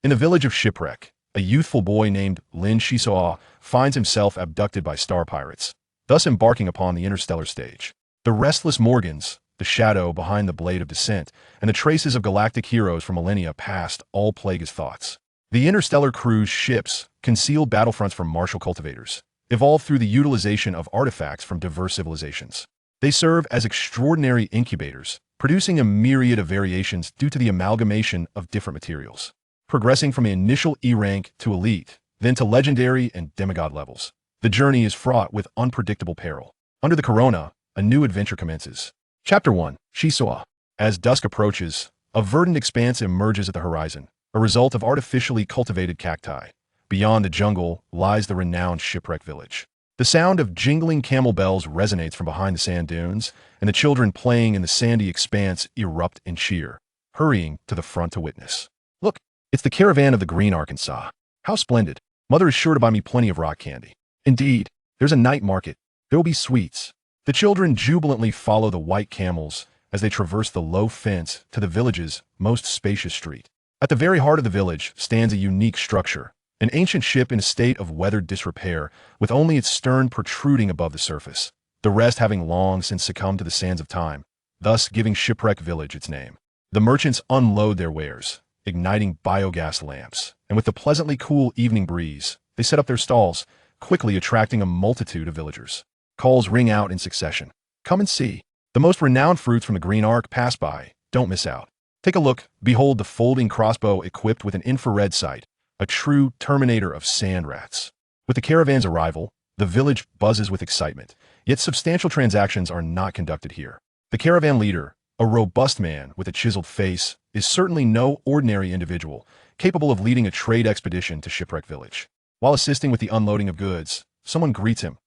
In the village of Shipwreck, a youthful boy named Lin Xisuo finds himself abducted by star pirates, thus embarking upon the interstellar stage. The restless Morgans, the shadow behind the blade of descent, and the traces of galactic heroes from millennia past all plague his thoughts. The Interstellar Cruise ships, concealed battlefronts from martial cultivators, evolved through the utilization of artifacts from diverse civilizations. They serve as extraordinary incubators, producing a myriad of variations due to the amalgamation of different materials, progressing from initial E rank to elite, then to legendary and demigod levels. The journey is fraught with unpredictable peril. Under the corona, a new adventure commences. Chapter 1. Xisuo. As dusk approaches, a verdant expanse emerges at the horizon, a result of artificially cultivated cacti. Beyond the jungle lies the renowned Shipwreck Village. The sound of jingling camel bells resonates from behind the sand dunes, and the children playing in the sandy expanse erupt in cheer, hurrying to the front to witness. Look, it's the caravan of the Green Arkansas. How splendid. Mother is sure to buy me plenty of rock candy. Indeed, there's a night market. There will be sweets. The children jubilantly follow the white camels as they traverse the low fence to the village's most spacious street. At the very heart of the village stands a unique structure, an ancient ship in a state of weathered disrepair, with only its stern protruding above the surface, the rest having long since succumbed to the sands of time, thus giving Shipwreck Village its name. The merchants unload their wares, igniting biogas lamps, and with the pleasantly cool evening breeze, they set up their stalls, quickly attracting a multitude of villagers. Calls ring out in succession. Come and see. The most renowned fruits from the Green Ark pass by. Don't miss out. Take a look. Behold the folding crossbow equipped with an infrared sight, a true terminator of sand rats. With the caravan's arrival, the village buzzes with excitement, yet substantial transactions are not conducted here. The caravan leader, a robust man with a chiseled face, is certainly no ordinary individual, capable of leading a trade expedition to Shipwreck Village. While assisting with the unloading of goods, someone greets him.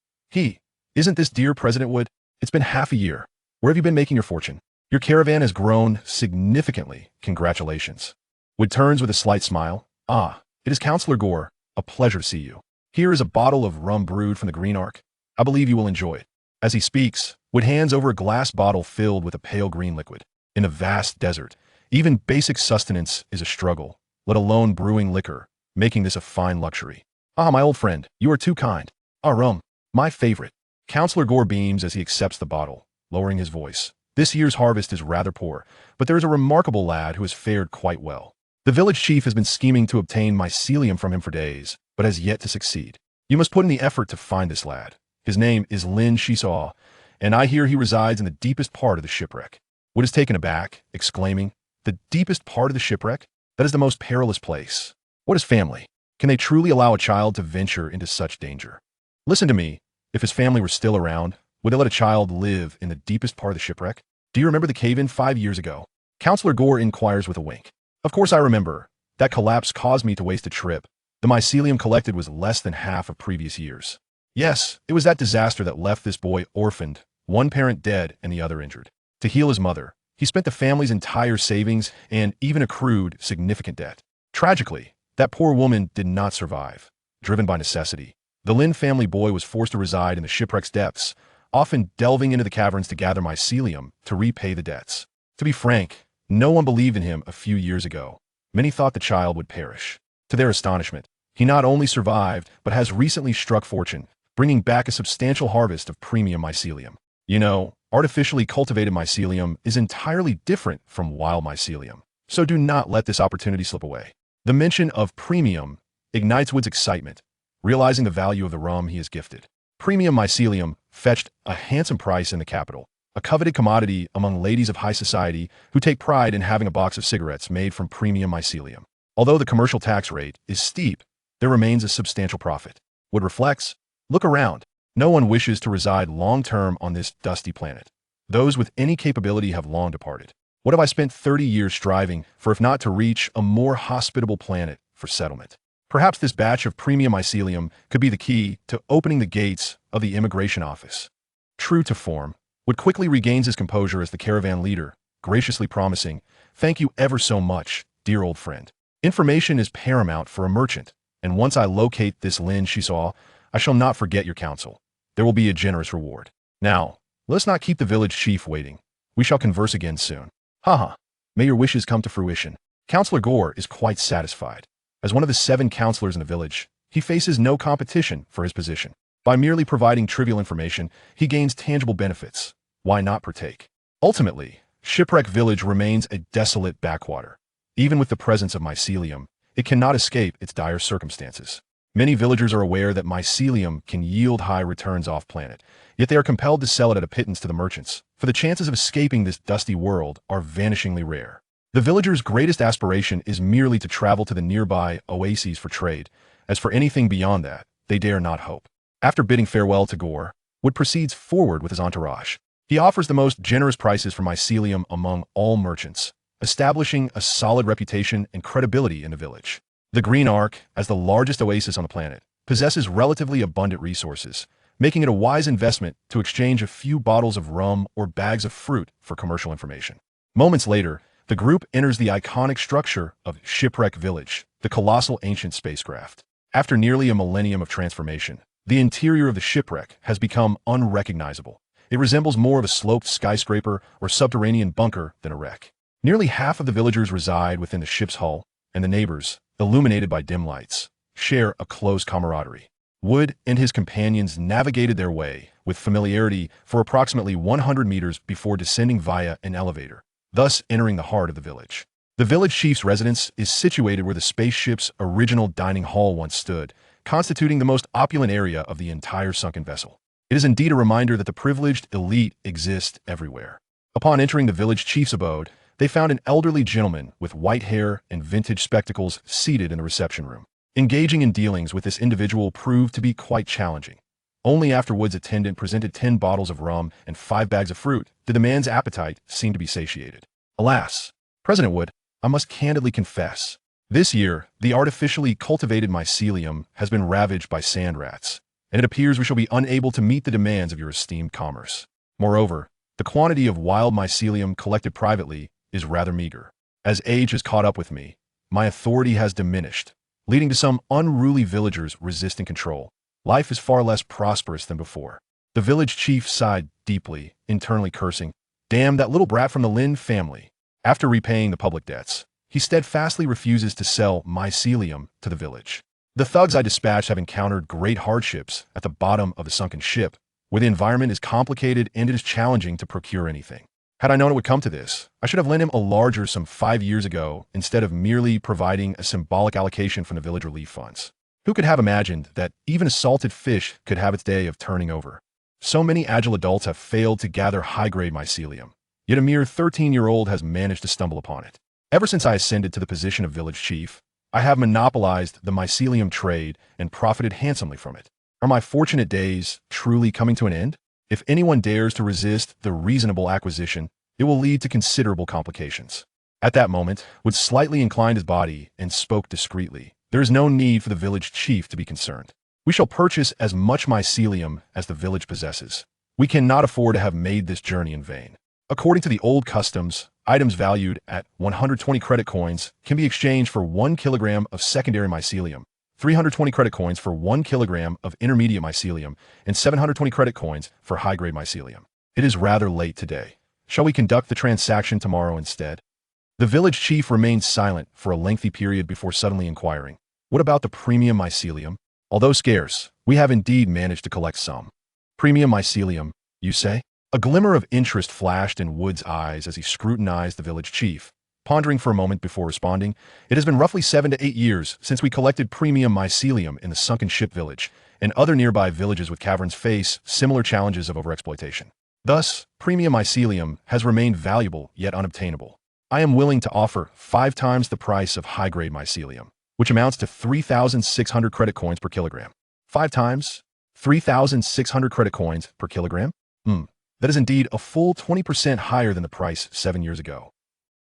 Isn't this dear President Wood? It's been half a year. Where have you been making your fortune? Your caravan has grown significantly. Congratulations. Wood turns with a slight smile. It is Counselor Gore. A pleasure to see you. Here is a bottle of rum brewed from the Green Ark. I believe you will enjoy it. As he speaks, Wood hands over a glass bottle filled with a pale green liquid. In a vast desert, even basic sustenance is a struggle, let alone brewing liquor, making this a fine luxury. My old friend, you are too kind. Rum, my favorite. Counselor Gore beams as he accepts the bottle, lowering his voice. This year's harvest is rather poor, but there is a remarkable lad who has fared quite well. The village chief has been scheming to obtain mycelium from him for days, but has yet to succeed. You must put in the effort to find this lad. His name is Lin Xisuo, and I hear he resides in the deepest part of the shipwreck. Wood is taken aback, exclaiming, "The deepest part of the shipwreck? That is the most perilous place. What is family? Can they truly allow a child to venture into such danger? Listen to me. If his family were still around, would they let a child live in the deepest part of the shipwreck? Do you remember the cave-in 5 years ago?" Counselor Gore inquires with a wink. Of course I remember. That collapse caused me to waste a trip. The mycelium collected was less than half of previous years. Yes, it was that disaster that left this boy orphaned, one parent dead and the other injured. To heal his mother, he spent the family's entire savings and even accrued significant debt. Tragically, that poor woman did not survive. Driven by necessity, the Lin family boy was forced to reside in the shipwreck's depths, often delving into the caverns to gather mycelium to repay the debts. To be frank, no one believed in him a few years ago. Many thought the child would perish. To their astonishment, he not only survived, but has recently struck fortune, bringing back a substantial harvest of premium mycelium. You know, artificially cultivated mycelium is entirely different from wild mycelium, so do not let this opportunity slip away. The mention of premium ignites Wood's excitement, realizing the value of the rum he is gifted. Premium mycelium fetched a handsome price in the capital, a coveted commodity among ladies of high society who take pride in having a box of cigarettes made from premium mycelium. Although the commercial tax rate is steep, there remains a substantial profit. Wood reflects, look around. No one wishes to reside long-term on this dusty planet. Those with any capability have long departed. What have I spent 30 years striving for if not to reach a more hospitable planet for settlement? Perhaps this batch of premium mycelium could be the key to opening the gates of the immigration office. True to form, Wood quickly regains his composure as the caravan leader, graciously promising, "Thank you ever so much, dear old friend. Information is paramount for a merchant, and once I locate this Lin Xisuo, I shall not forget your counsel. There will be a generous reward. Now, let's not keep the village chief waiting. We shall converse again soon." May your wishes come to fruition. Counselor Gore is quite satisfied. As one of the 7 counselors in the village, he faces no competition for his position. By merely providing trivial information, he gains tangible benefits. Why not partake? Ultimately, Shipwreck Village remains a desolate backwater. Even with the presence of mycelium, it cannot escape its dire circumstances. Many villagers are aware that mycelium can yield high returns off-planet, yet they are compelled to sell it at a pittance to the merchants, for the chances of escaping this dusty world are vanishingly rare. The villagers' greatest aspiration is merely to travel to the nearby oases for trade. As for anything beyond that, they dare not hope. After bidding farewell to Gore, Wood proceeds forward with his entourage. He offers the most generous prices for mycelium among all merchants, establishing a solid reputation and credibility in the village. The Green Ark, as the largest oasis on the planet, possesses relatively abundant resources, making it a wise investment to exchange a few bottles of rum or bags of fruit for commercial information. Moments later, the group enters the iconic structure of Shipwreck Village, the colossal ancient spacecraft. After nearly a millennium of transformation, the interior of the shipwreck has become unrecognizable. It resembles more of a sloped skyscraper or subterranean bunker than a wreck. Nearly half of the villagers reside within the ship's hull, and the neighbors, illuminated by dim lights, share a close camaraderie. Wood and his companions navigated their way with familiarity for approximately 100 meters before descending via an elevator, thus entering the heart of the village. The village chief's residence is situated where the spaceship's original dining hall once stood, constituting the most opulent area of the entire sunken vessel. It is indeed a reminder that the privileged elite exist everywhere. Upon entering the village chief's abode, they found an elderly gentleman with white hair and vintage spectacles seated in the reception room. Engaging in dealings with this individual proved to be quite challenging. Only after Wood's attendant presented 10 bottles of rum and 5 bags of fruit did the man's appetite seem to be satiated. Alas, President Wood, I must candidly confess, this year, the artificially cultivated mycelium has been ravaged by sand rats, and it appears we shall be unable to meet the demands of your esteemed commerce. Moreover, the quantity of wild mycelium collected privately is rather meager. As age has caught up with me, my authority has diminished, leading to some unruly villagers resisting control. Life is far less prosperous than before. The village chief sighed deeply, internally cursing, "Damn that little brat from the Lin family." After repaying the public debts, he steadfastly refuses to sell mycelium to the village. The thugs I dispatched have encountered great hardships at the bottom of the sunken ship, where the environment is complicated and it is challenging to procure anything. Had I known it would come to this, I should have lent him a larger sum 5 years ago instead of merely providing a symbolic allocation from the village relief funds. Who could have imagined that even a salted fish could have its day of turning over? So many agile adults have failed to gather high-grade mycelium, yet a mere 13-year-old has managed to stumble upon it. Ever since I ascended to the position of village chief, I have monopolized the mycelium trade and profited handsomely from it. Are my fortunate days truly coming to an end? If anyone dares to resist the reasonable acquisition, it will lead to considerable complications. At that moment, Wood slightly inclined his body and spoke discreetly. There is no need for the village chief to be concerned. We shall purchase as much mycelium as the village possesses. We cannot afford to have made this journey in vain. According to the old customs, items valued at 120 credit coins can be exchanged for 1 kilogram of secondary mycelium, 320 credit coins for 1 kilogram of intermediate mycelium, and 720 credit coins for high-grade mycelium. It is rather late today. Shall we conduct the transaction tomorrow instead? The village chief remained silent for a lengthy period before suddenly inquiring, "What about the premium mycelium? Although scarce, we have indeed managed to collect some." "Premium mycelium, you say?" A glimmer of interest flashed in Wood's eyes as he scrutinized the village chief, pondering for a moment before responding. "It has been roughly 7 to 8 years since we collected premium mycelium in the sunken ship village, and other nearby villages with caverns face similar challenges of overexploitation. Thus, premium mycelium has remained valuable yet unobtainable. I am willing to offer 5 times the price of high-grade mycelium, which amounts to 3,600 credit coins per kilogram." 5 times? 3,600 credit coins per kilogram? That is indeed a full 20% higher than the price 7 years ago.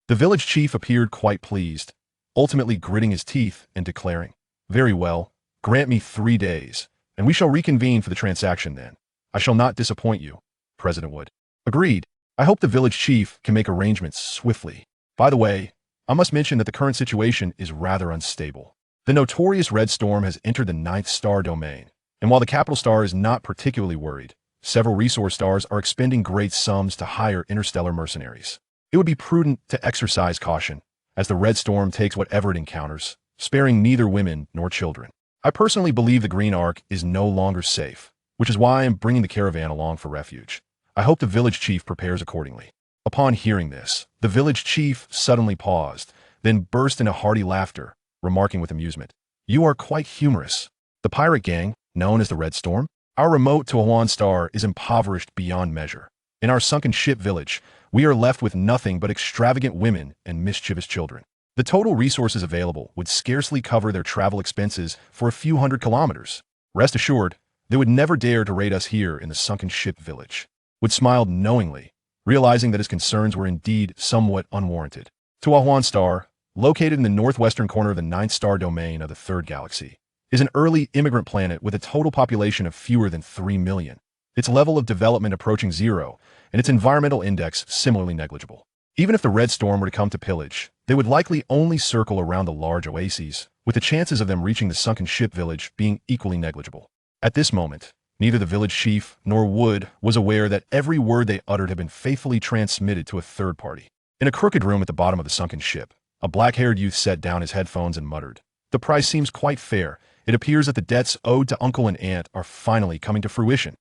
The village chief appeared quite pleased, ultimately gritting his teeth and declaring, "Very well, grant me 3 days, and we shall reconvene for the transaction then. I shall not disappoint you, President Wood." "Agreed. I hope the village chief can make arrangements swiftly. By the way, I must mention that the current situation is rather unstable. The notorious Red Storm has entered the 9th star domain, and while the capital star is not particularly worried, several resource stars are expending great sums to hire interstellar mercenaries. It would be prudent to exercise caution, as the Red Storm takes whatever it encounters, sparing neither women nor children. I personally believe the Green Ark is no longer safe, which is why I am bringing the caravan along for refuge. I hope the village chief prepares accordingly." Upon hearing this, the village chief suddenly paused, then burst into hearty laughter, remarking with amusement, "You are quite humorous. The pirate gang, known as the Red Storm? Our remote Tuahuan star is impoverished beyond measure. In our sunken ship village, we are left with nothing but extravagant women and mischievous children. The total resources available would scarcely cover their travel expenses for a few hundred kilometers. Rest assured, they would never dare to raid us here in the sunken ship village." Wood smiled knowingly, realizing that his concerns were indeed somewhat unwarranted. Tuahuan Star, located in the northwestern corner of the ninth star domain of the third galaxy, is an early immigrant planet with a total population of fewer than 3 million. Its level of development approaching zero, and its environmental index similarly negligible. Even if the Red Storm were to come to pillage, they would likely only circle around the large oases, with the chances of them reaching the sunken ship village being equally negligible. At this moment, neither the village chief nor Wood was aware that every word they uttered had been faithfully transmitted to a third party. In a crooked room at the bottom of the sunken ship, a black-haired youth set down his headphones and muttered, "The price seems quite fair. It appears that the debts owed to uncle and aunt are finally coming to fruition."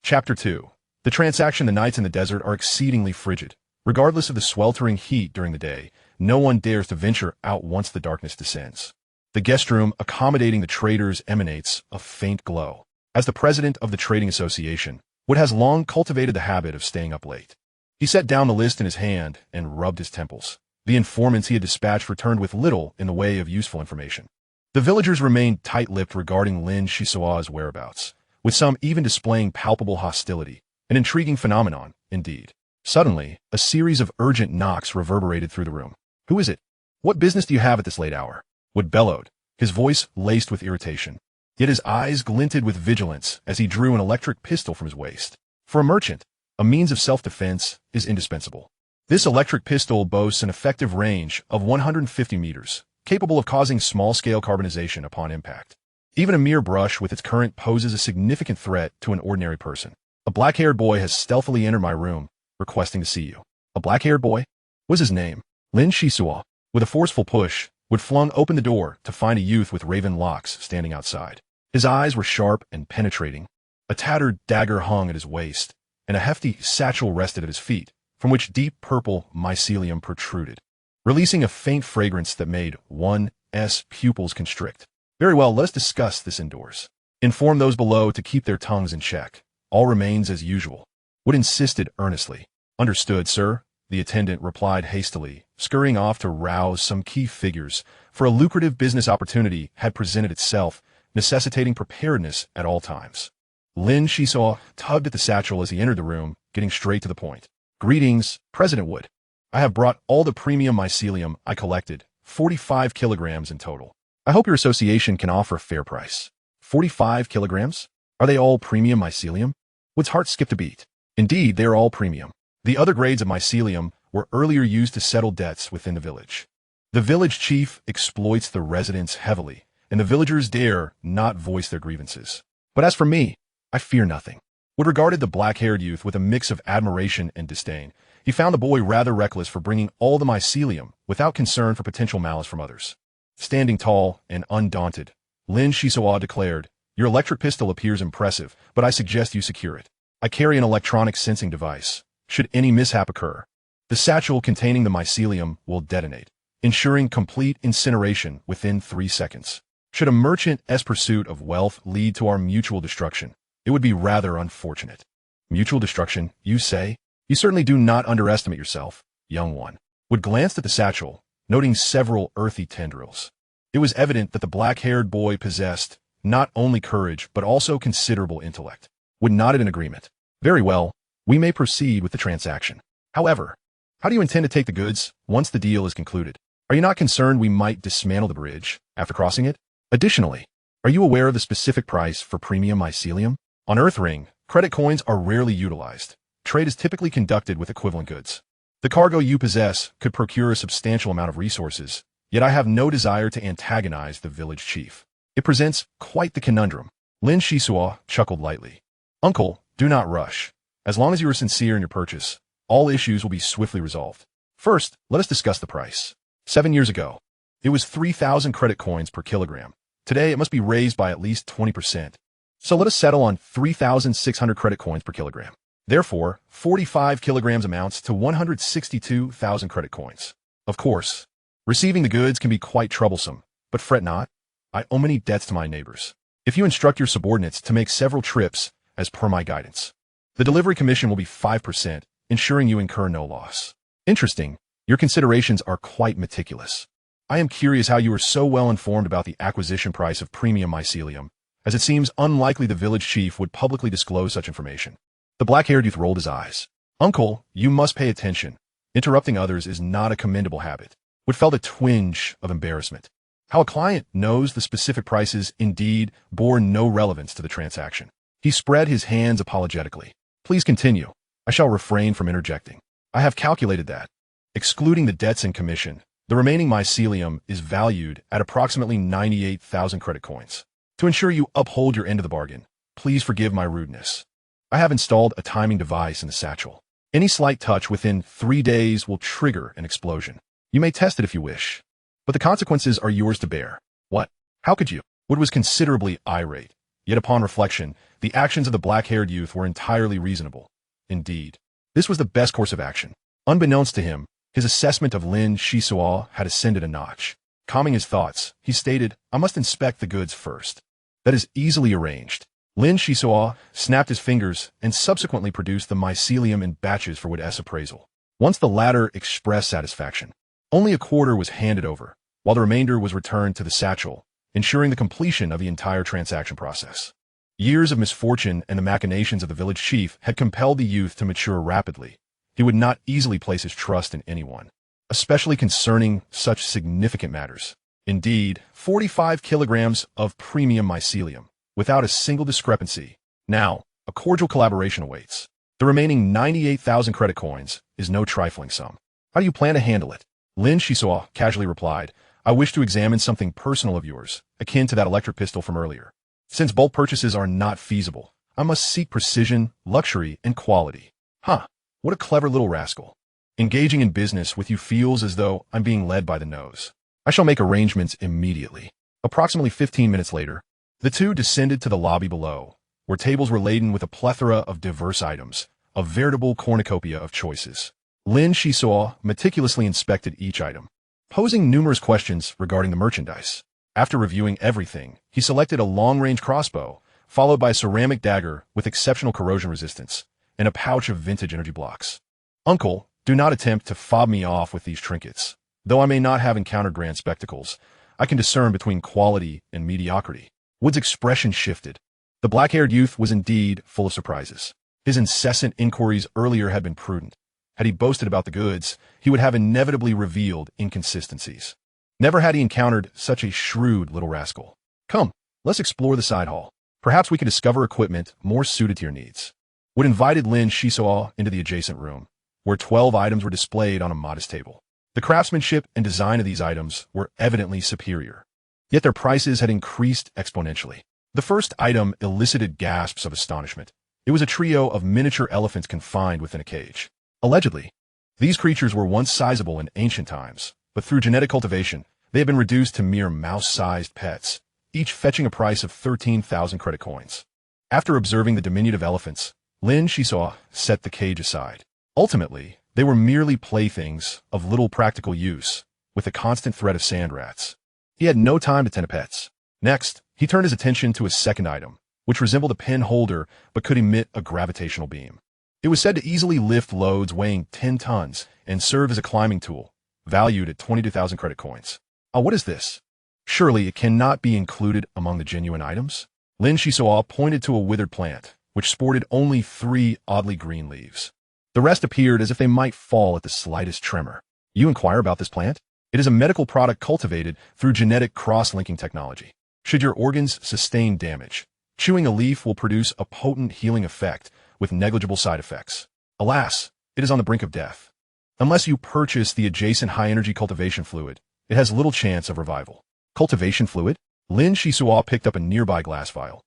Chapter 2. The transaction. The nights in the desert are exceedingly frigid. Regardless of the sweltering heat during the day, no one dares to venture out once the darkness descends. The guest room accommodating the traders emanates a faint glow. As the president of the trading association, Wood has long cultivated the habit of staying up late. He set down the list in his hand and rubbed his temples. The informants he had dispatched returned with little in the way of useful information. The villagers remained tight-lipped regarding Lin Xisuo's whereabouts, with some even displaying palpable hostility, an intriguing phenomenon, indeed. Suddenly, a series of urgent knocks reverberated through the room. "Who is it? What business do you have at this late hour?" Wood bellowed, his voice laced with irritation. Yet his eyes glinted with vigilance as he drew an electric pistol from his waist. For a merchant, a means of self-defense is indispensable. This electric pistol boasts an effective range of 150 meters, capable of causing small-scale carbonization upon impact. Even a mere brush with its current poses a significant threat to an ordinary person. "A black-haired boy has stealthily entered my room, requesting to see you." A black-haired boy? What was his name? Lin Xisuo. With a forceful push, Wood flung open the door to find a youth with raven locks standing outside. His eyes were sharp and penetrating. A tattered dagger hung at his waist, and a hefty satchel rested at his feet, from which deep purple mycelium protruded, releasing a faint fragrance that made one's pupils constrict. "Very well, let us discuss this indoors. Inform those below to keep their tongues in check. All remains as usual." Wood insisted earnestly. "Understood, sir," the attendant replied hastily, scurrying off to rouse some key figures, for a lucrative business opportunity had presented itself, necessitating preparedness at all times. Lin Xisuo tugged at the satchel as he entered the room, getting straight to the point. "Greetings, President Wood. I have brought all the premium mycelium I collected, 45 kilograms in total. I hope your association can offer a fair price." 45 kilograms? Are they all premium mycelium? Wood's heart skipped a beat. Indeed, they are all premium. The other grades of mycelium were earlier used to settle debts within the village. The village chief exploits the residents heavily, and the villagers dare not voice their grievances. But as for me, I fear nothing. Wood regarded the black-haired youth with a mix of admiration and disdain. He found the boy rather reckless for bringing all the mycelium without concern for potential malice from others. Standing tall and undaunted, Lin Xisuo declared, "Your electric pistol appears impressive, but I suggest you secure it. I carry an electronic sensing device. Should any mishap occur, the satchel containing the mycelium will detonate, ensuring complete incineration within 3 seconds. Should a merchant's pursuit of wealth lead to our mutual destruction, it would be rather unfortunate." "Mutual destruction, you say? You certainly do not underestimate yourself, young one." Wood glanced at the satchel, noting several earthy tendrils. It was evident that the black-haired boy possessed not only courage but also considerable intellect. Wood nodded in agreement. "Very well, we may proceed with the transaction. However, how do you intend to take the goods once the deal is concluded? Are you not concerned we might dismantle the bridge after crossing it? Additionally, are you aware of the specific price for premium mycelium? On Earthring, credit coins are rarely utilized. Trade is typically conducted with equivalent goods. The cargo you possess could procure a substantial amount of resources, yet I have no desire to antagonize the village chief. It presents quite the conundrum." Lin Xisuo chuckled lightly. "Uncle, do not rush. As long as you are sincere in your purchase, all issues will be swiftly resolved. First, let us discuss the price. 7 years ago, It was 3,000 credit coins per kilogram. Today, it must be raised by at least 20%. So let us settle on 3,600 credit coins per kilogram. Therefore, 45 kilograms amounts to 162,000 credit coins. Of course, receiving the goods can be quite troublesome, but fret not. I owe many debts to my neighbors. If you instruct your subordinates to make several trips, as per my guidance, the delivery commission will be 5%, ensuring you incur no loss. Interesting. Your considerations are quite meticulous. I am curious how you are so well informed about the acquisition price of premium mycelium, as it seems unlikely the village chief would publicly disclose such information. The black-haired youth rolled his eyes. Uncle, you must pay attention. Interrupting others is not a commendable habit. Wood felt a twinge of embarrassment. How a client knows the specific prices indeed bore no relevance to the transaction. He spread his hands apologetically. Please continue. I shall refrain from interjecting. I have calculated that, excluding the debts and commission, the remaining mycelium is valued at approximately 98,000 credit coins. To ensure you uphold your end of the bargain, please forgive my rudeness. I have installed a timing device in the satchel. Any slight touch within 3 days will trigger an explosion. You may test it if you wish, but the consequences are yours to bear. What? How could you? Wood was considerably irate, yet upon reflection, the actions of the black-haired youth were entirely reasonable. Indeed, this was the best course of action. Unbeknownst to him, his assessment of Lin Xisuo had ascended a notch. Calming his thoughts, he stated, I must inspect the goods first. That is easily arranged. Lin Xisuo snapped his fingers and subsequently produced the mycelium in batches for Wood's appraisal. Once the latter expressed satisfaction, only a quarter was handed over, while the remainder was returned to the satchel, ensuring the completion of the entire transaction process. Years of misfortune and the machinations of the village chief had compelled the youth to mature rapidly. He would not easily place his trust in anyone, especially concerning such significant matters. Indeed, 45 kilograms of premium mycelium, without a single discrepancy. Now, a cordial collaboration awaits. The remaining 98,000 credit coins is no trifling sum. How do you plan to handle it? Lin Xisuo casually replied, I wish to examine something personal of yours, akin to that electric pistol from earlier. Since bulk purchases are not feasible, I must seek precision, luxury, and quality. Huh. What a clever little rascal. Engaging in business with you feels as though I'm being led by the nose. I shall make arrangements immediately. Approximately 15 minutes later, the two descended to the lobby below, where tables were laden with a plethora of diverse items, a veritable cornucopia of choices. Lin Xisuo meticulously inspected each item, posing numerous questions regarding the merchandise. After reviewing everything, he selected a long-range crossbow, followed by a ceramic dagger with exceptional corrosion resistance, and a pouch of vintage energy blocks. Uncle, do not attempt to fob me off with these trinkets. Though I may not have encountered grand spectacles, I can discern between quality and mediocrity. Wood's expression shifted. The black-haired youth was indeed full of surprises. His incessant inquiries earlier had been prudent. Had he boasted about the goods, he would have inevitably revealed inconsistencies. Never had he encountered such a shrewd little rascal. Come, let's explore the side hall. Perhaps we can discover equipment more suited to your needs. Wood invited Lin Xisuo into the adjacent room, where 12 items were displayed on a modest table. The craftsmanship and design of these items were evidently superior, yet their prices had increased exponentially. The first item elicited gasps of astonishment. It was a trio of miniature elephants confined within a cage. Allegedly, these creatures were once sizable in ancient times, but through genetic cultivation, they had been reduced to mere mouse-sized pets, each fetching a price of 13,000 credit coins. After observing the diminutive elephants, Lin Xisuo set the cage aside. Ultimately, they were merely playthings of little practical use, with a constant threat of sand rats. He had no time to tend to pets. Next, he turned his attention to a second item, which resembled a pen holder but could emit a gravitational beam. It was said to easily lift loads weighing 10 tons and serve as a climbing tool, valued at 22,000 credit coins. What is this? Surely it cannot be included among the genuine items? Lin Xisuo pointed to a withered plant, which sported only 3 oddly green leaves. The rest appeared as if they might fall at the slightest tremor. You inquire about this plant? It is a medical product cultivated through genetic cross-linking technology. Should your organs sustain damage, chewing a leaf will produce a potent healing effect with negligible side effects. Alas, it is on the brink of death. Unless you purchase the adjacent high-energy cultivation fluid, it has little chance of revival. Cultivation fluid? Lin Xisuo picked up a nearby glass vial,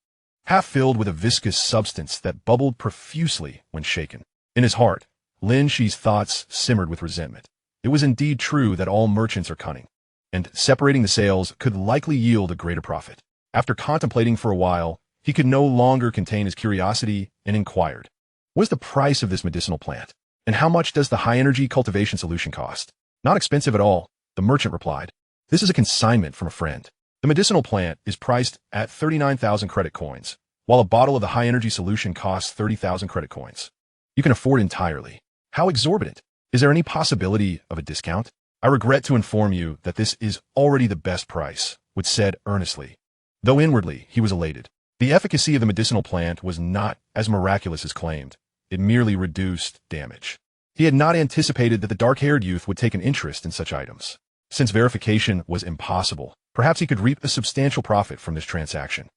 half filled with a viscous substance that bubbled profusely when shaken. In his heart, Lin Xi's thoughts simmered with resentment. It was indeed true that all merchants are cunning, and separating the sales could likely yield a greater profit. After contemplating for a while, he could no longer contain his curiosity and inquired, "What is the price of this medicinal plant? And how much does the high-energy cultivation solution cost?" "Not expensive at all," the merchant replied. "This is a consignment from a friend. The medicinal plant is priced at 39,000 credit coins, while a bottle of the high-energy solution costs 30,000 credit coins. You can afford entirely." "How exorbitant! Is there any possibility of a discount?" "I regret to inform you that this is already the best price," Wood said earnestly, though inwardly he was elated. The efficacy of the medicinal plant was not as miraculous as claimed. It merely reduced damage. He had not anticipated that the dark-haired youth would take an interest in such items. Since verification was impossible, perhaps he could reap a substantial profit from this transaction.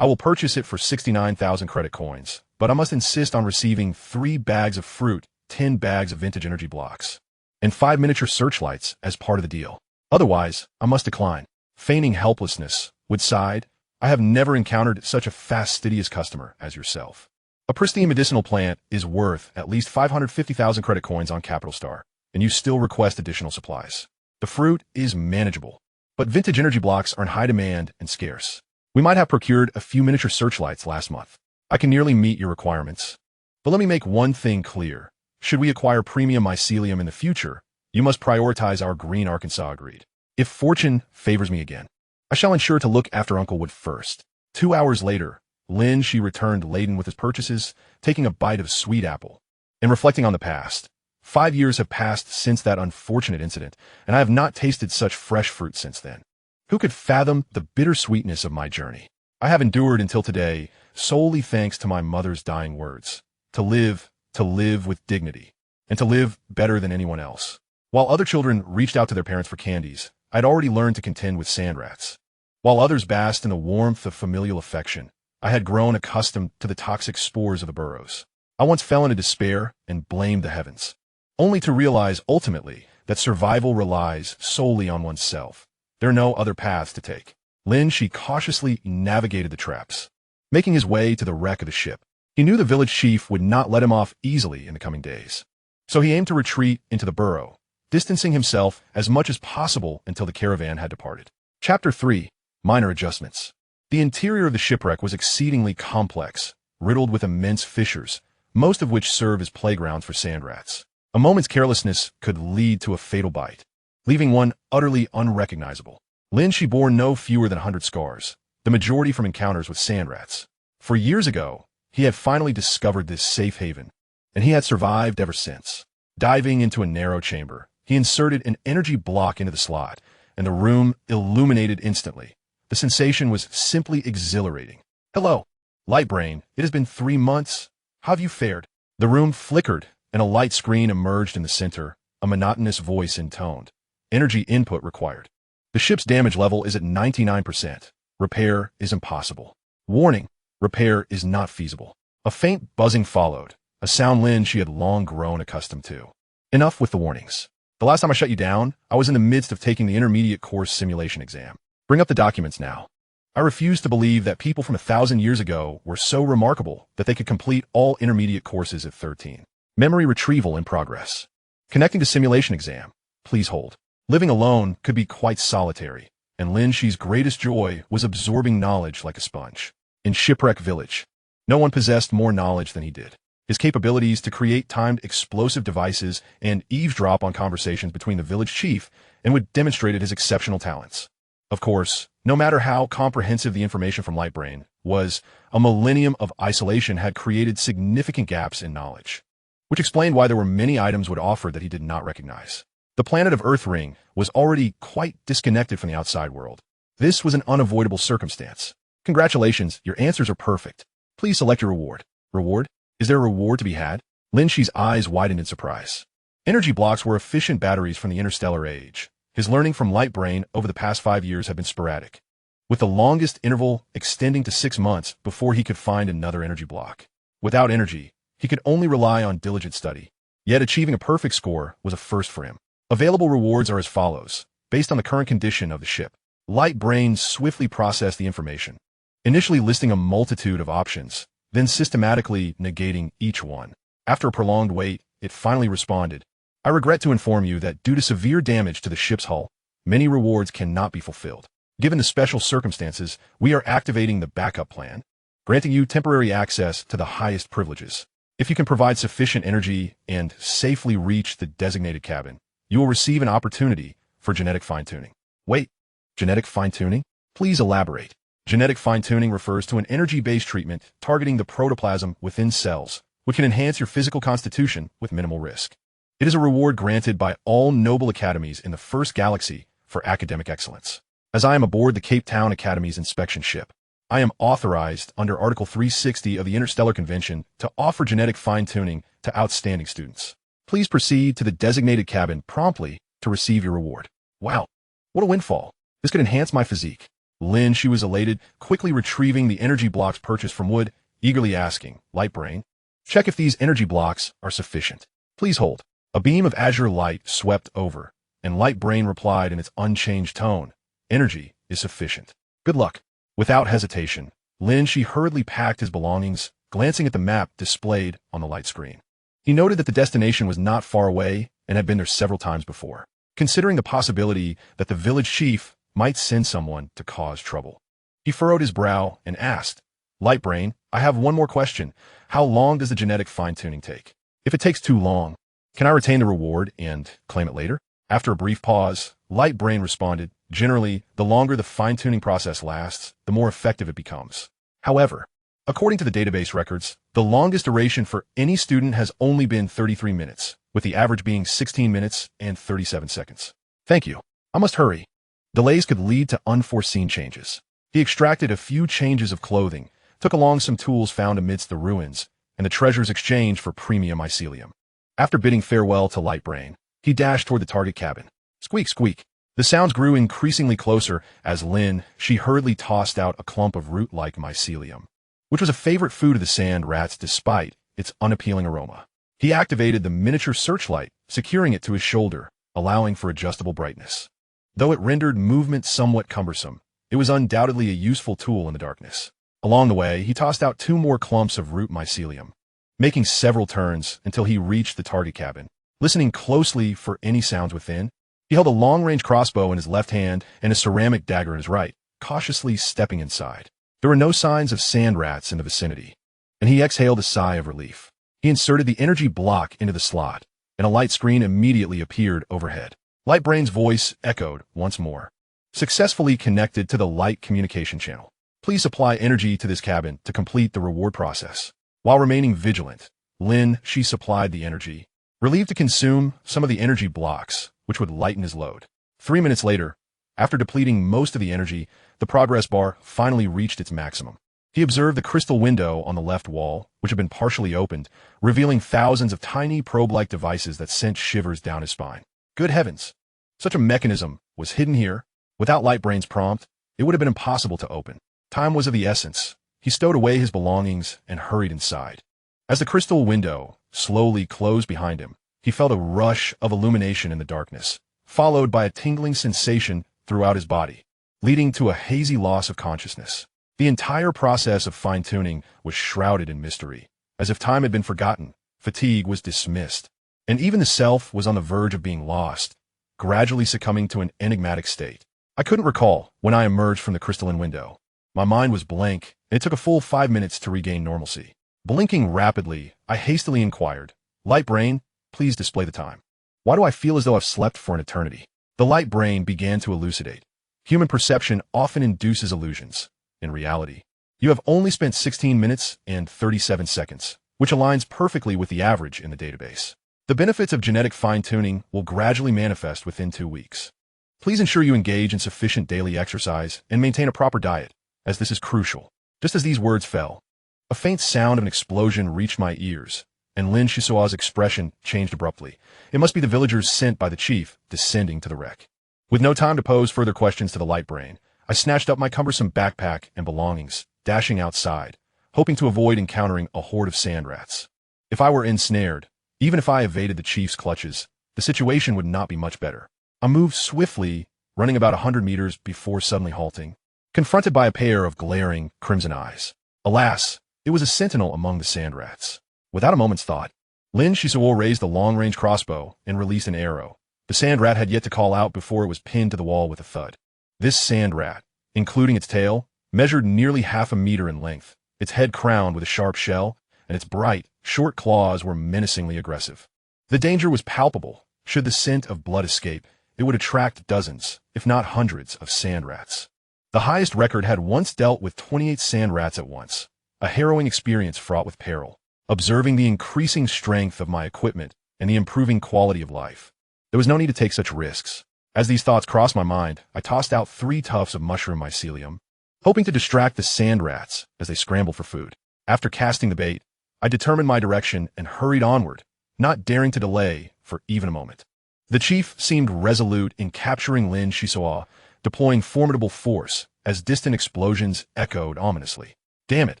"I will purchase it for 69,000 credit coins, but I must insist on receiving 3 bags of fruit, 10 bags of vintage energy blocks, and 5 miniature searchlights as part of the deal. Otherwise, I must decline." Feigning helplessness, Wood sighed, "I have never encountered such a fastidious customer as yourself. A pristine medicinal plant is worth at least 550,000 credit coins on Capital Star, and you still request additional supplies. The fruit is manageable, but vintage energy blocks are in high demand and scarce. We might have procured a few miniature searchlights last month. I can nearly meet your requirements. But let me make one thing clear. Should we acquire premium mycelium in the future, you must prioritize our green Arkansas agreed. If fortune favors me again, I shall ensure to look after Uncle Wood first." 2 hours later, Lin Xisuo returned laden with his purchases, taking a bite of sweet apple, and reflecting on the past. 5 years have passed since that unfortunate incident, and I have not tasted such fresh fruit since then. Who could fathom the bitter sweetness of my journey? I have endured until today, solely thanks to my mother's dying words. To live with dignity, and to live better than anyone else. While other children reached out to their parents for candies, I'd already learned to contend with sand rats. While others basked in the warmth of familial affection, I had grown accustomed to the toxic spores of the burrows. I once fell into despair and blamed the heavens, only to realize ultimately that survival relies solely on oneself. There are no other paths to take. Lin Xisuo cautiously navigated the traps, making his way to the wreck of the ship. He knew the village chief would not let him off easily in the coming days, so he aimed to retreat into the burrow, distancing himself as much as possible until the caravan had departed. Chapter 3. Minor Adjustments. The interior of the shipwreck was exceedingly complex, riddled with immense fissures, most of which serve as playgrounds for sand rats. A moment's carelessness could lead to a fatal bite, leaving one utterly unrecognizable. Lin Xisuo bore no fewer than 100 scars, the majority from encounters with sand rats. For years ago, he had finally discovered this safe haven, and he had survived ever since. Diving into a narrow chamber, he inserted an energy block into the slot, and the room illuminated instantly. The sensation was simply exhilarating. "Hello, Light Brain. It has been 3 months. How have you fared?" The room flickered, and a light screen emerged in the center, a monotonous voice intoned. "Energy input required. The ship's damage level is at 99%. Repair is impossible. Warning, repair is not feasible." A faint buzzing followed, a sound Lin Xisuo had long grown accustomed to. "Enough with the warnings. The last time I shut you down, I was in the midst of taking the intermediate course simulation exam. Bring up the documents now." I refused to believe that people from 1,000 years ago were so remarkable that they could complete all intermediate courses at 13. Memory retrieval in progress. Connecting to simulation exam. Please hold. Living alone could be quite solitary, and Lin Xisuo's greatest joy was absorbing knowledge like a sponge. In Shipwreck Village, no one possessed more knowledge than he did. His capabilities to create timed explosive devices and eavesdrop on conversations between the village chief and Wood demonstrated his exceptional talents. Of course, no matter how comprehensive the information from Light Brain was, a millennium of isolation had created significant gaps in knowledge, which explained why there were many items Wood offered that he did not recognize. The planet of Earthring was already quite disconnected from the outside world. This was an unavoidable circumstance. "Congratulations, your answers are perfect. Please select your reward." "Reward? Is there a reward to be had?" Lin Xisuo's eyes widened in surprise. Energy blocks were efficient batteries from the interstellar age. His learning from Light Brain over the past 5 years had been sporadic, with the longest interval extending to 6 months before he could find another energy block. Without energy, he could only rely on diligent study. Yet achieving a perfect score was a first for him. Available rewards are as follows, based on the current condition of the ship. Light Brain swiftly processed the information, initially listing a multitude of options, then systematically negating each one. After a prolonged wait, it finally responded, "I regret to inform you that due to severe damage to the ship's hull, many rewards cannot be fulfilled. Given the special circumstances, we are activating the backup plan, granting you temporary access to the highest privileges. If you can provide sufficient energy and safely reach the designated cabin, you will receive an opportunity for genetic fine-tuning. Wait, genetic fine-tuning? Please elaborate. Genetic fine-tuning refers to an energy-based treatment targeting the protoplasm within cells, which can enhance your physical constitution with minimal risk. It is a reward granted by all noble academies in the first galaxy for academic excellence. As I am aboard the Cape Town Academy's inspection ship, I am authorized under Article 360 of the Interstellar Convention to offer genetic fine-tuning to outstanding students. Please proceed to the designated cabin promptly to receive your reward. Wow, what a windfall. This could enhance my physique. Lin, she was elated, quickly retrieving the energy blocks purchased from Wood, eagerly asking, Light Brain, check if these energy blocks are sufficient. Please hold. A beam of azure light swept over, and Light Brain replied in its unchanged tone, Energy is sufficient. Good luck. Without hesitation, Lin, she hurriedly packed his belongings, glancing at the map displayed on the light screen. He noted that the destination was not far away and had been there several times before, considering the possibility that the village chief might send someone to cause trouble. He furrowed his brow and asked, Light Brain, I have one more question. How long does the genetic fine-tuning take? If it takes too long, can I retain the reward and claim it later? After a brief pause, Light Brain responded, Generally, the longer the fine-tuning process lasts, the more effective it becomes. However, according to the database records, the longest duration for any student has only been 33 minutes, with the average being 16 minutes and 37 seconds. Thank you. I must hurry. Delays could lead to unforeseen changes. He extracted a few changes of clothing, took along some tools found amidst the ruins, and the treasures exchanged for premium mycelium. After bidding farewell to Light Brain, he dashed toward the target cabin. Squeak, squeak. The sounds grew increasingly closer as Lin, she hurriedly tossed out a clump of root-like mycelium, which was a favorite food of the sand rats despite its unappealing aroma. He activated the miniature searchlight, securing it to his shoulder, allowing for adjustable brightness. Though it rendered movement somewhat cumbersome, it was undoubtedly a useful tool in the darkness. Along the way, he tossed out 2 more clumps of root mycelium, making several turns until he reached the target cabin. Listening closely for any sounds within, he held a long-range crossbow in his left hand and a ceramic dagger in his right, cautiously stepping inside. There were no signs of sand rats in the vicinity, and he exhaled a sigh of relief. He inserted the energy block into the slot, and a light screen immediately appeared overhead. Light Brain's voice echoed once more. Successfully connected to the light communication channel. Please supply energy to this cabin to complete the reward process. While remaining vigilant, Lin, she supplied the energy, relieved to consume some of the energy blocks, which would lighten his load. 3 minutes later, after depleting most of the energy, the progress bar finally reached its maximum. He observed the crystal window on the left wall, which had been partially opened, revealing thousands of tiny probe-like devices that sent shivers down his spine. Good heavens! Such a mechanism was hidden here. Without Light Brain's prompt, it would have been impossible to open. Time was of the essence. He stowed away his belongings and hurried inside. As the crystal window slowly closed behind him, he felt a rush of illumination in the darkness, followed by a tingling sensation throughout his body, leading to a hazy loss of consciousness. The entire process of fine-tuning was shrouded in mystery. As if time had been forgotten, fatigue was dismissed, and even the self was on the verge of being lost, gradually succumbing to an enigmatic state. I couldn't recall when I emerged from the crystalline window. My mind was blank, and it took a full 5 minutes to regain normalcy. Blinking rapidly, I hastily inquired, Light Brain, please display the time. Why do I feel as though I've slept for an eternity? The Light Brain began to elucidate. Human perception often induces illusions. In reality, you have only spent 16 minutes and 37 seconds, which aligns perfectly with the average in the database. The benefits of genetic fine-tuning will gradually manifest within 2 weeks. Please ensure you engage in sufficient daily exercise and maintain a proper diet, as this is crucial. Just as these words fell, a faint sound of an explosion reached my ears, and Lin Xisuo's expression changed abruptly. It must be the villagers sent by the chief descending to the wreck. With no time to pose further questions to the Light Brain, I snatched up my cumbersome backpack and belongings, dashing outside, hoping to avoid encountering a horde of sand rats. If I were ensnared, even if I evaded the chief's clutches, the situation would not be much better. I moved swiftly, running about 100 meters before suddenly halting, confronted by a pair of glaring, crimson eyes. Alas, it was a sentinel among the sand rats. Without a moment's thought, Lin Xisuo raised the long-range crossbow and released an arrow, The sand rat had yet to call out before it was pinned to the wall with a thud. This sand rat, including its tail, measured nearly half a meter in length, its head crowned with a sharp shell, and its bright, short claws were menacingly aggressive. The danger was palpable. Should the scent of blood escape, it would attract dozens, if not hundreds, of sand rats. The highest record had once dealt with 28 sand rats at once, a harrowing experience fraught with peril. Observing the increasing strength of my equipment and the improving quality of life, there was no need to take such risks. As these thoughts crossed my mind, I tossed out 3 tufts of mushroom mycelium, hoping to distract the sand rats as they scrambled for food. After casting the bait, I determined my direction and hurried onward, not daring to delay for even a moment. The chief seemed resolute in capturing Lin Xisuo, deploying formidable force as distant explosions echoed ominously. Damn it!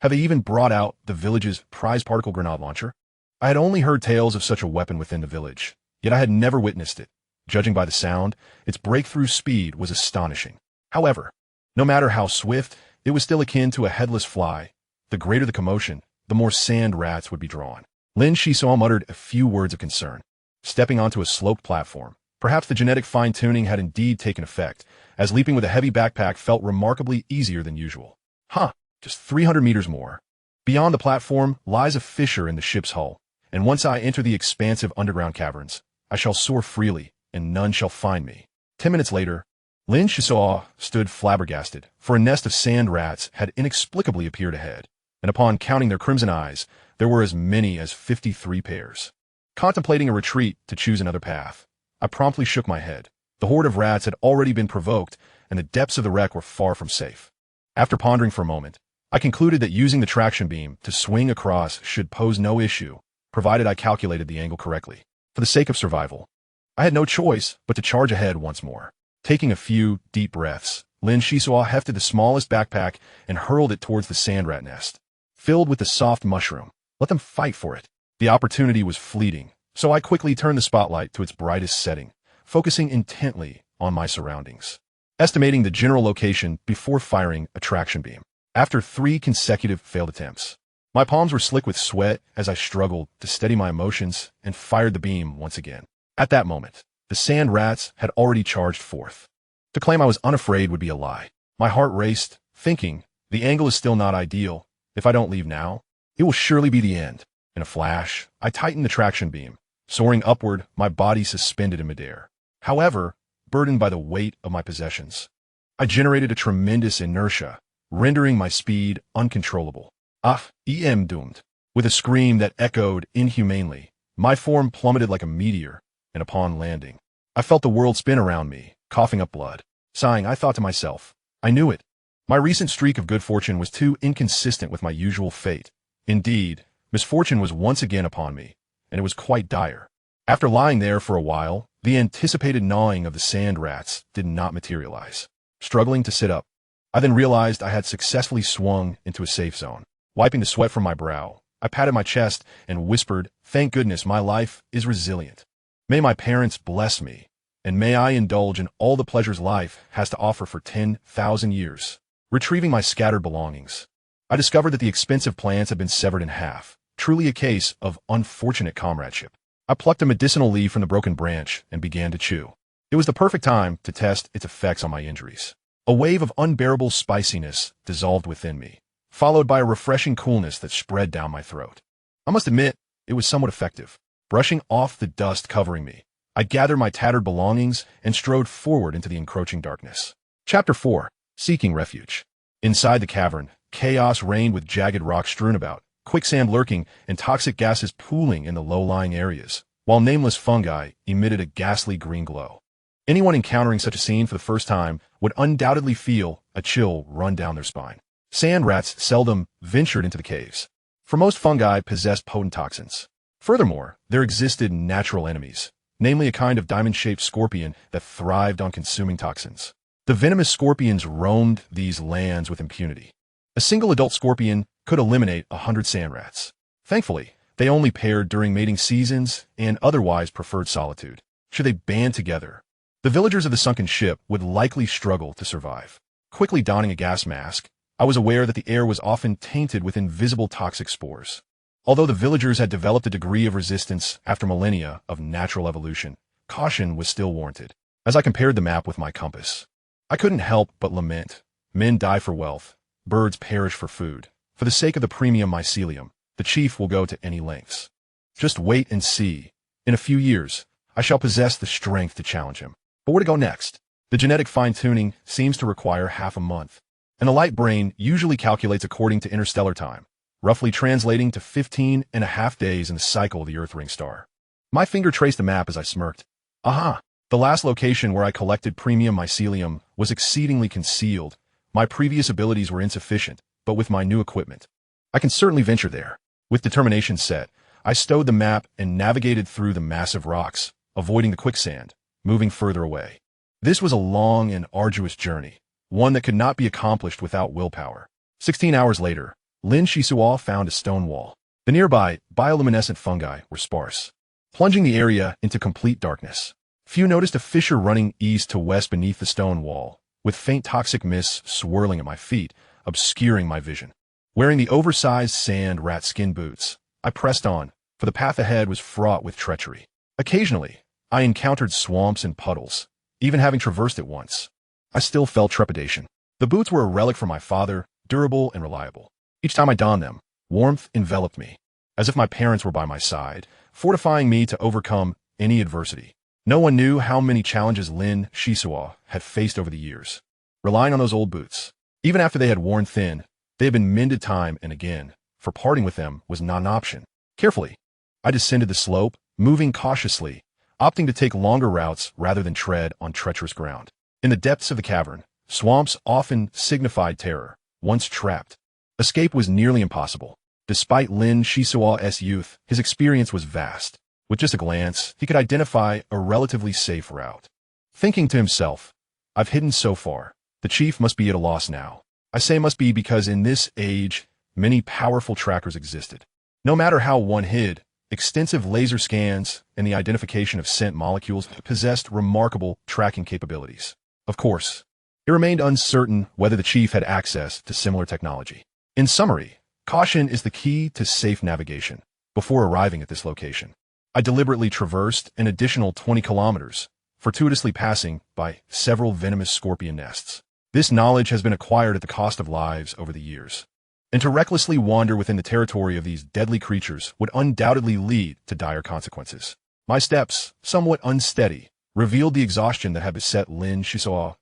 Have they even brought out the village's prize particle grenade launcher? I had only heard tales of such a weapon within the village, yet I had never witnessed it. Judging by the sound, its breakthrough speed was astonishing. However, no matter how swift, it was still akin to a headless fly. The greater the commotion, the more sand rats would be drawn. Lin Xisuo muttered a few words of concern. Stepping onto a sloped platform, perhaps the genetic fine-tuning had indeed taken effect, as leaping with a heavy backpack felt remarkably easier than usual. Just 300 meters more. Beyond the platform lies a fissure in the ship's hull, and once I enter the expansive underground caverns, I shall soar freely, and none shall find me. 10 minutes later, Lin Xisuo stood flabbergasted, for a nest of sand rats had inexplicably appeared ahead, and upon counting their crimson eyes, there were as many as 53 pairs. Contemplating a retreat to choose another path, I promptly shook my head. The horde of rats had already been provoked, and the depths of the wreck were far from safe. After pondering for a moment, I concluded that using the traction beam to swing across should pose no issue, provided I calculated the angle correctly. For the sake of survival, I had no choice but to charge ahead once more. Taking a few deep breaths, Lin Xisuo hefted the smallest backpack and hurled it towards the sand rat nest. Filled with the soft mushroom, let them fight for it. The opportunity was fleeting, so I quickly turned the spotlight to its brightest setting, focusing intently on my surroundings, estimating the general location before firing a traction beam. After 3 consecutive failed attempts, my palms were slick with sweat as I struggled to steady my emotions and fired the beam once again. At that moment, the sand rats had already charged forth. To claim I was unafraid would be a lie. My heart raced, thinking, the angle is still not ideal. If I don't leave now, it will surely be the end. In a flash, I tightened the traction beam. Soaring upward, my body suspended in midair. However, burdened by the weight of my possessions, I generated a tremendous inertia, rendering my speed uncontrollable. Em doomed. With a scream that echoed inhumanely, my form plummeted like a meteor, and upon landing, I felt the world spin around me, coughing up blood. Sighing, I thought to myself, I knew it. My recent streak of good fortune was too inconsistent with my usual fate. Indeed, misfortune was once again upon me, and it was quite dire. After lying there for a while, the anticipated gnawing of the sand rats did not materialize. Struggling to sit up, I then realized I had successfully swung into a safe zone. Wiping the sweat from my brow, I patted my chest and whispered, thank goodness my life is resilient. May my parents bless me, and may I indulge in all the pleasures life has to offer for 10,000 years. Retrieving my scattered belongings, I discovered that the expensive plants had been severed in half, truly a case of unfortunate comradeship. I plucked a medicinal leaf from the broken branch and began to chew. It was the perfect time to test its effects on my injuries. A wave of unbearable spiciness dissolved within me, followed by a refreshing coolness that spread down my throat. I must admit, it was somewhat effective. Brushing off the dust covering me, I gathered my tattered belongings and strode forward into the encroaching darkness. Chapter 4. Seeking Refuge. Inside the cavern, chaos reigned with jagged rocks strewn about, quicksand lurking, and toxic gases pooling in the low-lying areas, while nameless fungi emitted a ghastly green glow. Anyone encountering such a scene for the first time would undoubtedly feel a chill run down their spine. Sand rats seldom ventured into the caves, for most fungi possessed potent toxins. Furthermore, there existed natural enemies, namely a kind of diamond-shaped scorpion that thrived on consuming toxins. The venomous scorpions roamed these lands with impunity. A single adult scorpion could eliminate 100 sand rats. Thankfully, they only paired during mating seasons and otherwise preferred solitude. Should they band together, the villagers of the sunken ship would likely struggle to survive. Quickly donning a gas mask, I was aware that the air was often tainted with invisible toxic spores. Although the villagers had developed a degree of resistance after millennia of natural evolution, caution was still warranted. As I compared the map with my compass, I couldn't help but lament. Men die for wealth, birds perish for food. For the sake of the premium mycelium, the chief will go to any lengths. Just wait and see. In a few years, I shall possess the strength to challenge him. But where to go next? The genetic fine-tuning seems to require half a month, and the light brain usually calculates according to interstellar time, roughly translating to 15.5 days in the cycle of the Earth ring star. My finger traced the map as I smirked. Aha! The last location where I collected premium mycelium was exceedingly concealed. My previous abilities were insufficient, but with my new equipment, I can certainly venture there. With determination set, I stowed the map and navigated through the massive rocks, avoiding the quicksand, moving further away. This was a long and arduous journey, one that could not be accomplished without willpower. 16 hours later, Lin Xisuo found a stone wall. The nearby bioluminescent fungi were sparse, plunging the area into complete darkness. Few noticed a fissure running east to west beneath the stone wall, with faint toxic mists swirling at my feet, obscuring my vision. Wearing the oversized sand rat skin boots, I pressed on, for the path ahead was fraught with treachery. Occasionally, I encountered swamps and puddles. Even having traversed it once, I still felt trepidation. The boots were a relic from my father, durable and reliable. Each time I donned them, warmth enveloped me, as if my parents were by my side, fortifying me to overcome any adversity. No one knew how many challenges Lin Xisuo had faced over the years. Relying on those old boots, even after they had worn thin, they had been mended time and again, for parting with them was not an option. Carefully, I descended the slope, moving cautiously, opting to take longer routes rather than tread on treacherous ground. In the depths of the cavern, swamps often signified terror. Once trapped, escape was nearly impossible. Despite Lin Xisuo's youth, his experience was vast. With just a glance, he could identify a relatively safe route. Thinking to himself, I've hidden so far. The chief must be at a loss now. I say must be because in this age, many powerful trackers existed. No matter how one hid, extensive laser scans and the identification of scent molecules possessed remarkable tracking capabilities. Of course, it remained uncertain whether the chief had access to similar technology. In summary, caution is the key to safe navigation. Before arriving at this location, I deliberately traversed an additional 20 kilometers, fortuitously passing by several venomous scorpion nests. This knowledge has been acquired at the cost of lives over the years, and to recklessly wander within the territory of these deadly creatures would undoubtedly lead to dire consequences. My steps, somewhat unsteady, revealed the exhaustion that had beset Lin Xisuo.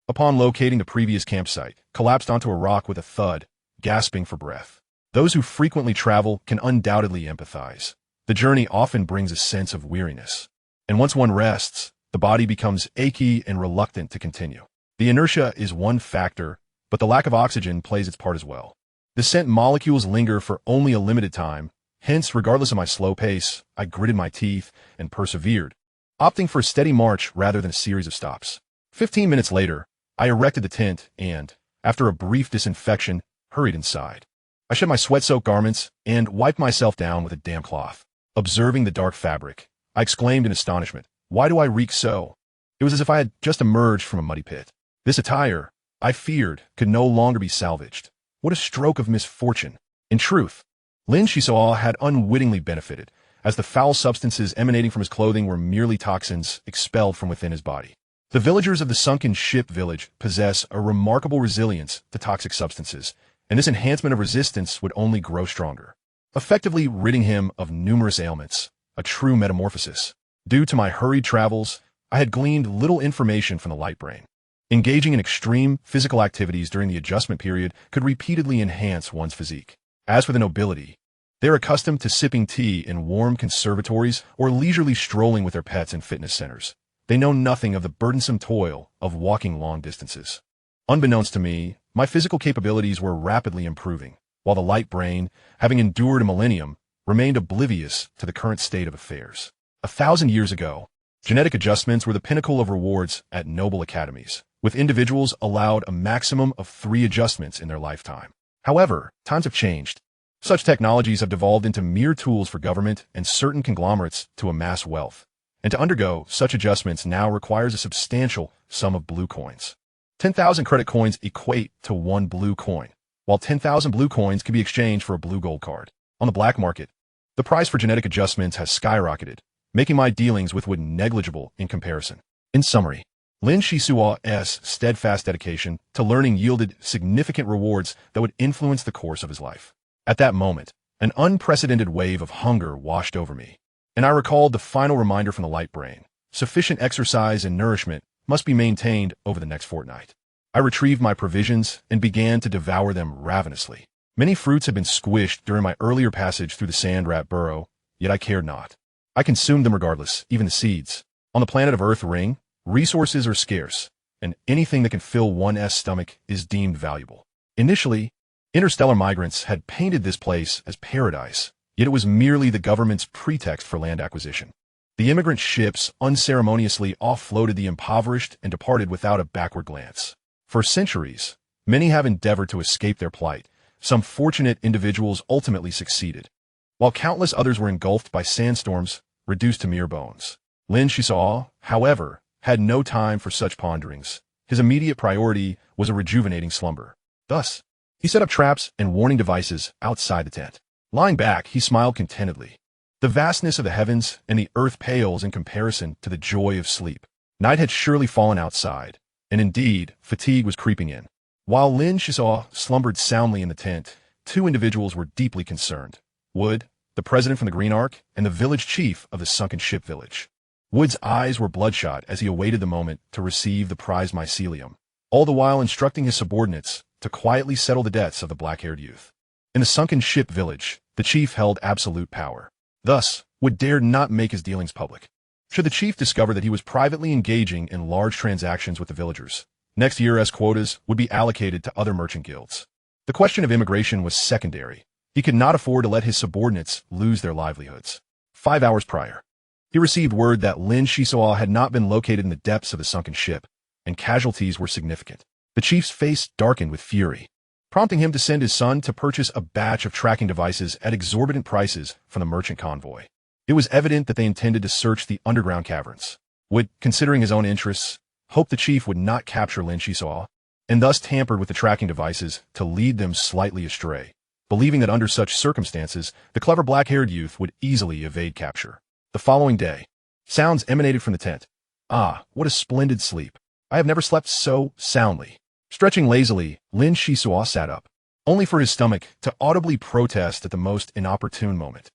Upon locating the previous campsite, collapsed onto a rock with a thud, gasping for breath. Those who frequently travel can undoubtedly empathize. The journey often brings a sense of weariness, and once one rests, the body becomes achy and reluctant to continue. The inertia is one factor, but the lack of oxygen plays its part as well. The scent molecules linger for only a limited time, hence, regardless of my slow pace, I gritted my teeth and persevered, opting for a steady march rather than a series of stops. 15 minutes later, I erected the tent and, after a brief disinfection, hurried inside. I shed my sweat-soaked garments and wiped myself down with a damp cloth. Observing the dark fabric, I exclaimed in astonishment, "Why do I reek so?" It was as if I had just emerged from a muddy pit. This attire, I feared, could no longer be salvaged. What a stroke of misfortune. In truth, Lin Xisuo had unwittingly benefited, as the foul substances emanating from his clothing were merely toxins expelled from within his body. The villagers of the sunken ship village possess a remarkable resilience to toxic substances, and this enhancement of resistance would only grow stronger, effectively ridding him of numerous ailments, a true metamorphosis. Due to my hurried travels, I had gleaned little information from the light brain. Engaging in extreme physical activities during the adjustment period could repeatedly enhance one's physique. As for the nobility, they are accustomed to sipping tea in warm conservatories or leisurely strolling with their pets in fitness centers. They know nothing of the burdensome toil of walking long distances. Unbeknownst to me, my physical capabilities were rapidly improving, while the light brain, having endured a millennium, remained oblivious to the current state of affairs. 1,000 years ago, genetic adjustments were the pinnacle of rewards at noble academies, with individuals allowed a maximum of 3 adjustments in their lifetime. However, times have changed. Such technologies have devolved into mere tools for government and certain conglomerates to amass wealth, and to undergo such adjustments now requires a substantial sum of blue coins. 10,000 credit coins equate to 1 blue coin, while 10,000 blue coins can be exchanged for a blue gold card. On the black market, the price for genetic adjustments has skyrocketed, making my dealings with Wood negligible in comparison. In summary, Lin Xisuo's steadfast dedication to learning yielded significant rewards that would influence the course of his life. At that moment, an unprecedented wave of hunger washed over me, and I recalled the final reminder from the light brain. Sufficient exercise and nourishment must be maintained over the next fortnight. I retrieved my provisions and began to devour them ravenously. Many fruits had been squished during my earlier passage through the sand rat burrow, yet I cared not. I consumed them regardless, even the seeds. On the planet of Earth Ring, resources are scarce, and anything that can fill one's stomach is deemed valuable. Initially, interstellar migrants had painted this place as paradise, yet it was merely the government's pretext for land acquisition. The immigrant ships unceremoniously offloaded the impoverished and departed without a backward glance. For centuries, many have endeavored to escape their plight. Some fortunate individuals ultimately succeeded, while countless others were engulfed by sandstorms, reduced to mere bones. Lin Xisuo, however, had no time for such ponderings. His immediate priority was a rejuvenating slumber. Thus, he set up traps and warning devices outside the tent. Lying back, he smiled contentedly. The vastness of the heavens and the earth pales in comparison to the joy of sleep. Night had surely fallen outside, and indeed, fatigue was creeping in. While Lin Xisuo slumbered soundly in the tent, two individuals were deeply concerned. Wood, the president from the Green Ark, and the village chief of the sunken ship village. Wood's eyes were bloodshot as he awaited the moment to receive the prized mycelium, all the while instructing his subordinates to quietly settle the debts of the black-haired youth. In the sunken ship village, the chief held absolute power. Thus, Wood dared not make his dealings public. Should the chief discover that he was privately engaging in large transactions with the villagers, next year's quotas would be allocated to other merchant guilds. The question of immigration was secondary. He could not afford to let his subordinates lose their livelihoods. 5 hours prior, he received word that Lin Xisuo had not been located in the depths of the sunken ship, and casualties were significant. The chief's face darkened with fury, prompting him to send his son to purchase a batch of tracking devices at exorbitant prices from the merchant convoy. It was evident that they intended to search the underground caverns. Wood, considering his own interests, hoped the chief would not capture Lin Xisuo, and thus tampered with the tracking devices to lead them slightly astray, believing that under such circumstances, the clever black-haired youth would easily evade capture. The following day, sounds emanated from the tent. Ah, what a splendid sleep. I have never slept so soundly. Stretching lazily, Lin Xisuo sat up, only for his stomach to audibly protest at the most inopportune moment.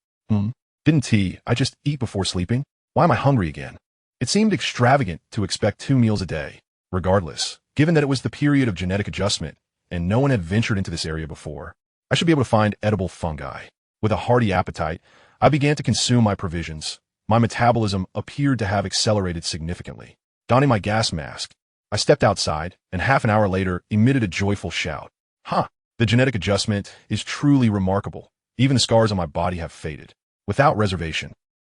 Didn't I just eat before sleeping? Why am I hungry again? It seemed extravagant to expect 2 meals a day. Regardless, given that it was the period of genetic adjustment, and no one had ventured into this area before, I should be able to find edible fungi. With a hearty appetite, I began to consume my provisions. My metabolism appeared to have accelerated significantly. Donning my gas mask, I stepped outside, and half an hour later emitted a joyful shout. The genetic adjustment is truly remarkable. Even the scars on my body have faded. Without reservation.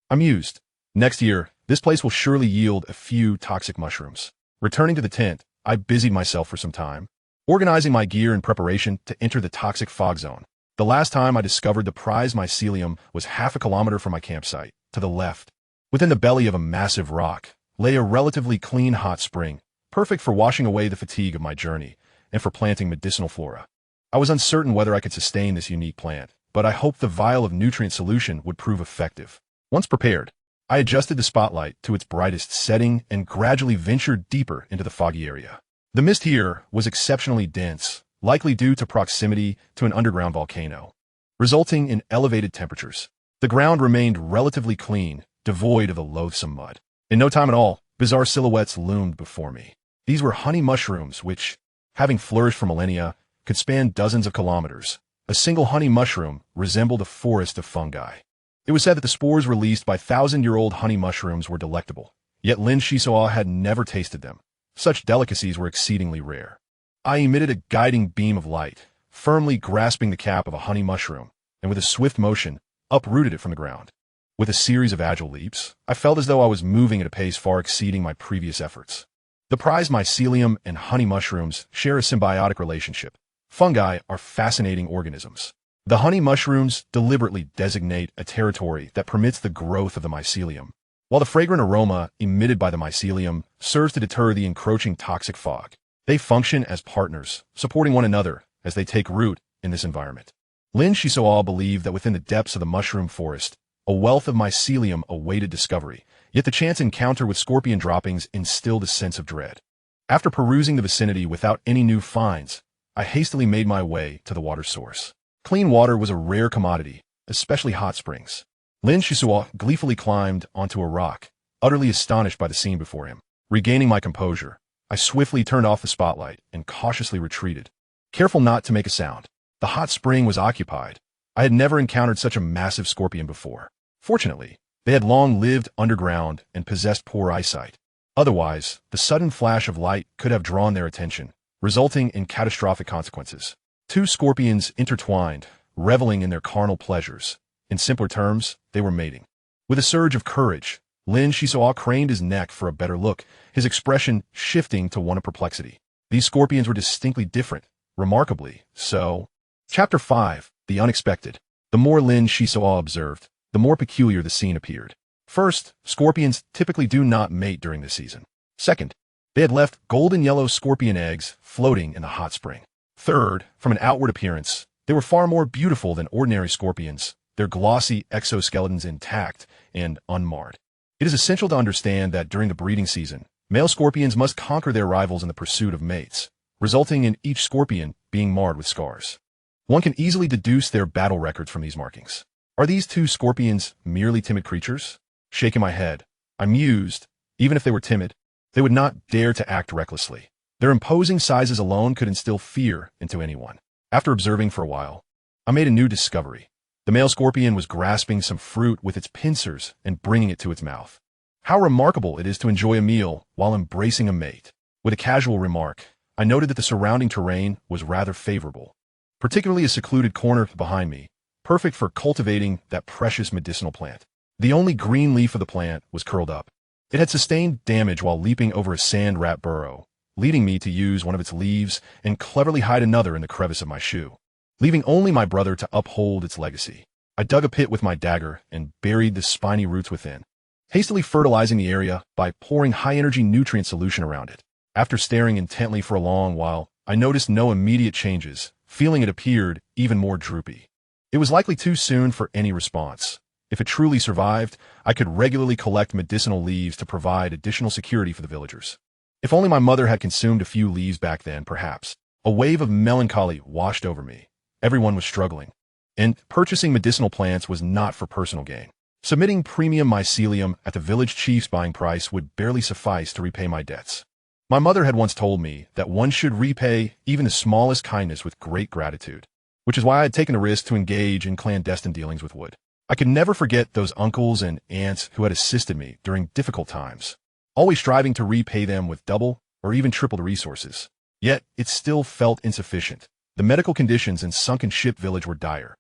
I mused. Next year, this place will surely yield a few toxic mushrooms. Returning to the tent, I busied myself for some time, organizing my gear in preparation to enter the toxic fog zone. The last time I discovered the prized mycelium was half a kilometer from my campsite, to the left. Within the belly of a massive rock lay a relatively clean hot spring, perfect for washing away the fatigue of my journey and for planting medicinal flora. I was uncertain whether I could sustain this unique plant, but I hoped the vial of nutrient solution would prove effective. Once prepared, I adjusted the spotlight to its brightest setting and gradually ventured deeper into the foggy area. The mist here was exceptionally dense, likely due to proximity to an underground volcano, resulting in elevated temperatures. The ground remained relatively clean, devoid of the loathsome mud. In no time at all, bizarre silhouettes loomed before me. These were honey mushrooms which, having flourished for millennia, could span dozens of kilometers. A single honey mushroom resembled a forest of fungi. It was said that the spores released by 1,000-year-old honey mushrooms were delectable, yet Lin Xisuo had never tasted them. Such delicacies were exceedingly rare. I emitted a guiding beam of light, firmly grasping the cap of a honey mushroom, and with a swift motion, uprooted it from the ground. With a series of agile leaps, I felt as though I was moving at a pace far exceeding my previous efforts. The prized mycelium and honey mushrooms share a symbiotic relationship. Fungi are fascinating organisms. The honey mushrooms deliberately designate a territory that permits the growth of the mycelium, while the fragrant aroma emitted by the mycelium serves to deter the encroaching toxic fog. They function as partners, supporting one another as they take root in this environment. Lin Xisuo believed that within the depths of the mushroom forest, A wealth of mycelium awaited discovery, yet the chance encounter with scorpion droppings instilled a sense of dread. After perusing the vicinity without any new finds, I hastily made my way to the water source. Clean water was a rare commodity, especially hot springs. Lin Xisuo gleefully climbed onto a rock, utterly astonished by the scene before him. Regaining my composure, I swiftly turned off the spotlight and cautiously retreated, careful not to make a sound. The hot spring was occupied. I had never encountered such a massive scorpion before. Fortunately, they had long lived underground and possessed poor eyesight. Otherwise, the sudden flash of light could have drawn their attention, resulting in catastrophic consequences. Two scorpions intertwined, reveling in their carnal pleasures. In simpler terms, they were mating. With a surge of courage, Lin Xisuo craned his neck for a better look, his expression shifting to one of perplexity. These scorpions were distinctly different, remarkably so. Chapter 5. The Unexpected. The more Lin Xisuo observed, the more peculiar the scene appeared. First, scorpions typically do not mate during this season. Second, they had left golden yellow scorpion eggs floating in the hot spring. Third, from an outward appearance, they were far more beautiful than ordinary scorpions, their glossy exoskeletons intact and unmarred. It is essential to understand that during the breeding season, male scorpions must conquer their rivals in the pursuit of mates, resulting in each scorpion being marred with scars. One can easily deduce their battle records from these markings. Are these two scorpions merely timid creatures? Shaking my head, I mused, even if they were timid, they would not dare to act recklessly. Their imposing sizes alone could instill fear into anyone. After observing for a while, I made a new discovery. The male scorpion was grasping some fruit with its pincers and bringing it to its mouth. How remarkable it is to enjoy a meal while embracing a mate. With a casual remark, I noted that the surrounding terrain was rather favorable, particularly a secluded corner behind me, perfect for cultivating that precious medicinal plant. The only green leaf of the plant was curled up. It had sustained damage while leaping over a sand-wrapped burrow, leading me to use one of its leaves and cleverly hide another in the crevice of my shoe, leaving only my brother to uphold its legacy. I dug a pit with my dagger and buried the spiny roots within, hastily fertilizing the area by pouring high-energy nutrient solution around it. After staring intently for a long while, I noticed no immediate changes, feeling it appeared even more droopy. It was likely too soon for any response. If it truly survived, I could regularly collect medicinal leaves to provide additional security for the villagers. If only my mother had consumed a few leaves back then, perhaps. A wave of melancholy washed over me. Everyone was struggling, and purchasing medicinal plants was not for personal gain. Submitting premium mycelium at the village chief's buying price would barely suffice to repay my debts. My mother had once told me that one should repay even the smallest kindness with great gratitude, which is why I had taken the risk to engage in clandestine dealings with wood. I could never forget those uncles and aunts who had assisted me during difficult times, always striving to repay them with double or even triple the resources. Yet, it still felt insufficient. The medical conditions in Sunken Ship Village were dire,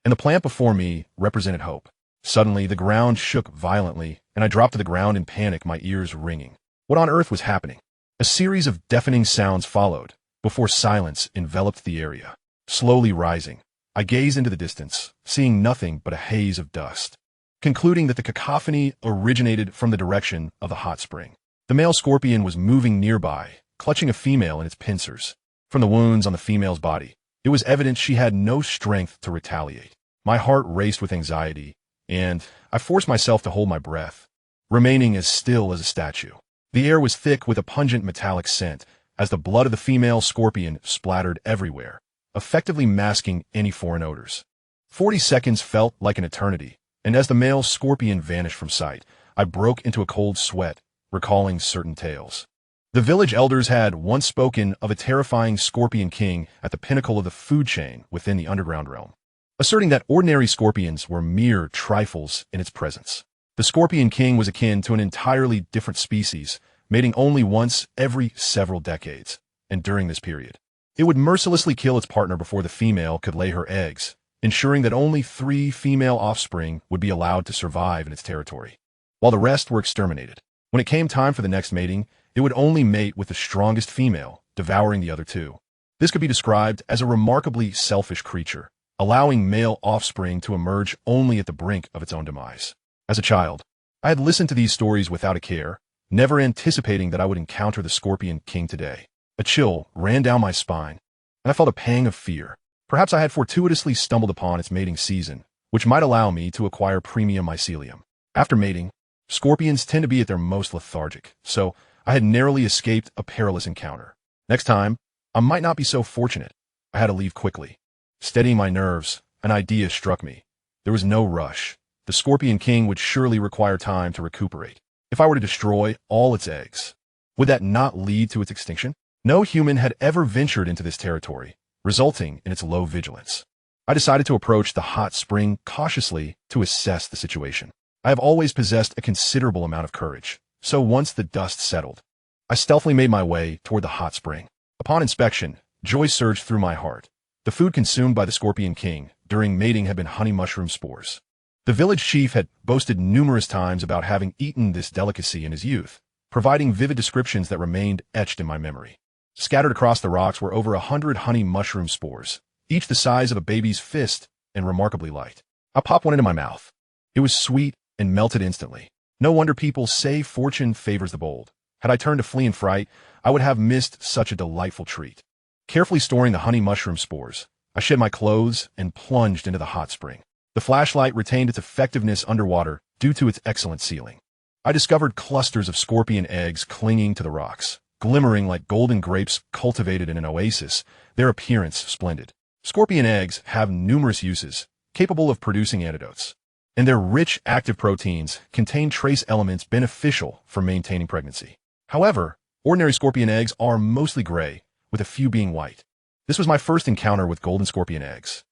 and the plant before me represented hope. Suddenly, the ground shook violently, and I dropped to the ground in panic, my ears ringing. What on earth was happening? A series of deafening sounds followed, before silence enveloped the area. Slowly rising, I gazed into the distance, seeing nothing but a haze of dust, concluding that the cacophony originated from the direction of the hot spring. The male scorpion was moving nearby, clutching a female in its pincers. From the wounds on the female's body, it was evident she had no strength to retaliate. My heart raced with anxiety, and I forced myself to hold my breath, remaining as still as a statue. The air was thick with a pungent metallic scent, as the blood of the female scorpion splattered everywhere, effectively masking any foreign odors. 40 seconds felt like an eternity, and as the male scorpion vanished from sight, I broke into a cold sweat, recalling certain tales. The village elders had once spoken of a terrifying scorpion king at the pinnacle of the food chain within the underground realm, asserting that ordinary scorpions were mere trifles in its presence. The scorpion king was akin to an entirely different species, mating only once every several decades, and during this period, it would mercilessly kill its partner before the female could lay her eggs, ensuring that only 3 female offspring would be allowed to survive in its territory, while the rest were exterminated. When it came time for the next mating, it would only mate with the strongest female, devouring the other 2. This could be described as a remarkably selfish creature, allowing male offspring to emerge only at the brink of its own demise. As a child, I had listened to these stories without a care, never anticipating that I would encounter the Scorpion King today. A chill ran down my spine, and I felt a pang of fear. Perhaps I had fortuitously stumbled upon its mating season, which might allow me to acquire premium mycelium. After mating, scorpions tend to be at their most lethargic, so I had narrowly escaped a perilous encounter. Next time, I might not be so fortunate. I had to leave quickly. Steadying my nerves, an idea struck me. There was no rush. The Scorpion King would surely require time to recuperate. If I were to destroy all its eggs, would that not lead to its extinction? No human had ever ventured into this territory, resulting in its low vigilance. I decided to approach the hot spring cautiously to assess the situation. I have always possessed a considerable amount of courage, so once the dust settled, I stealthily made my way toward the hot spring. Upon inspection, joy surged through my heart. The food consumed by the Scorpion King during mating had been honey mushroom spores. The village chief had boasted numerous times about having eaten this delicacy in his youth, providing vivid descriptions that remained etched in my memory. Scattered across the rocks were over 100 honey mushroom spores, each the size of a baby's fist and remarkably light. I popped one into my mouth. It was sweet and melted instantly. No wonder people say fortune favors the bold. Had I turned to flee in fright, I would have missed such a delightful treat. Carefully storing the honey mushroom spores, I shed my clothes and plunged into the hot spring. The flashlight retained its effectiveness underwater due to its excellent sealing. I discovered clusters of scorpion eggs clinging to the rocks, glimmering like golden grapes cultivated in an oasis, their appearance splendid. Scorpion eggs have numerous uses, capable of producing antidotes, and their rich active proteins contain trace elements beneficial for maintaining pregnancy. However, ordinary scorpion eggs are mostly gray, with a few being white. This was my first encounter with golden scorpion eggs.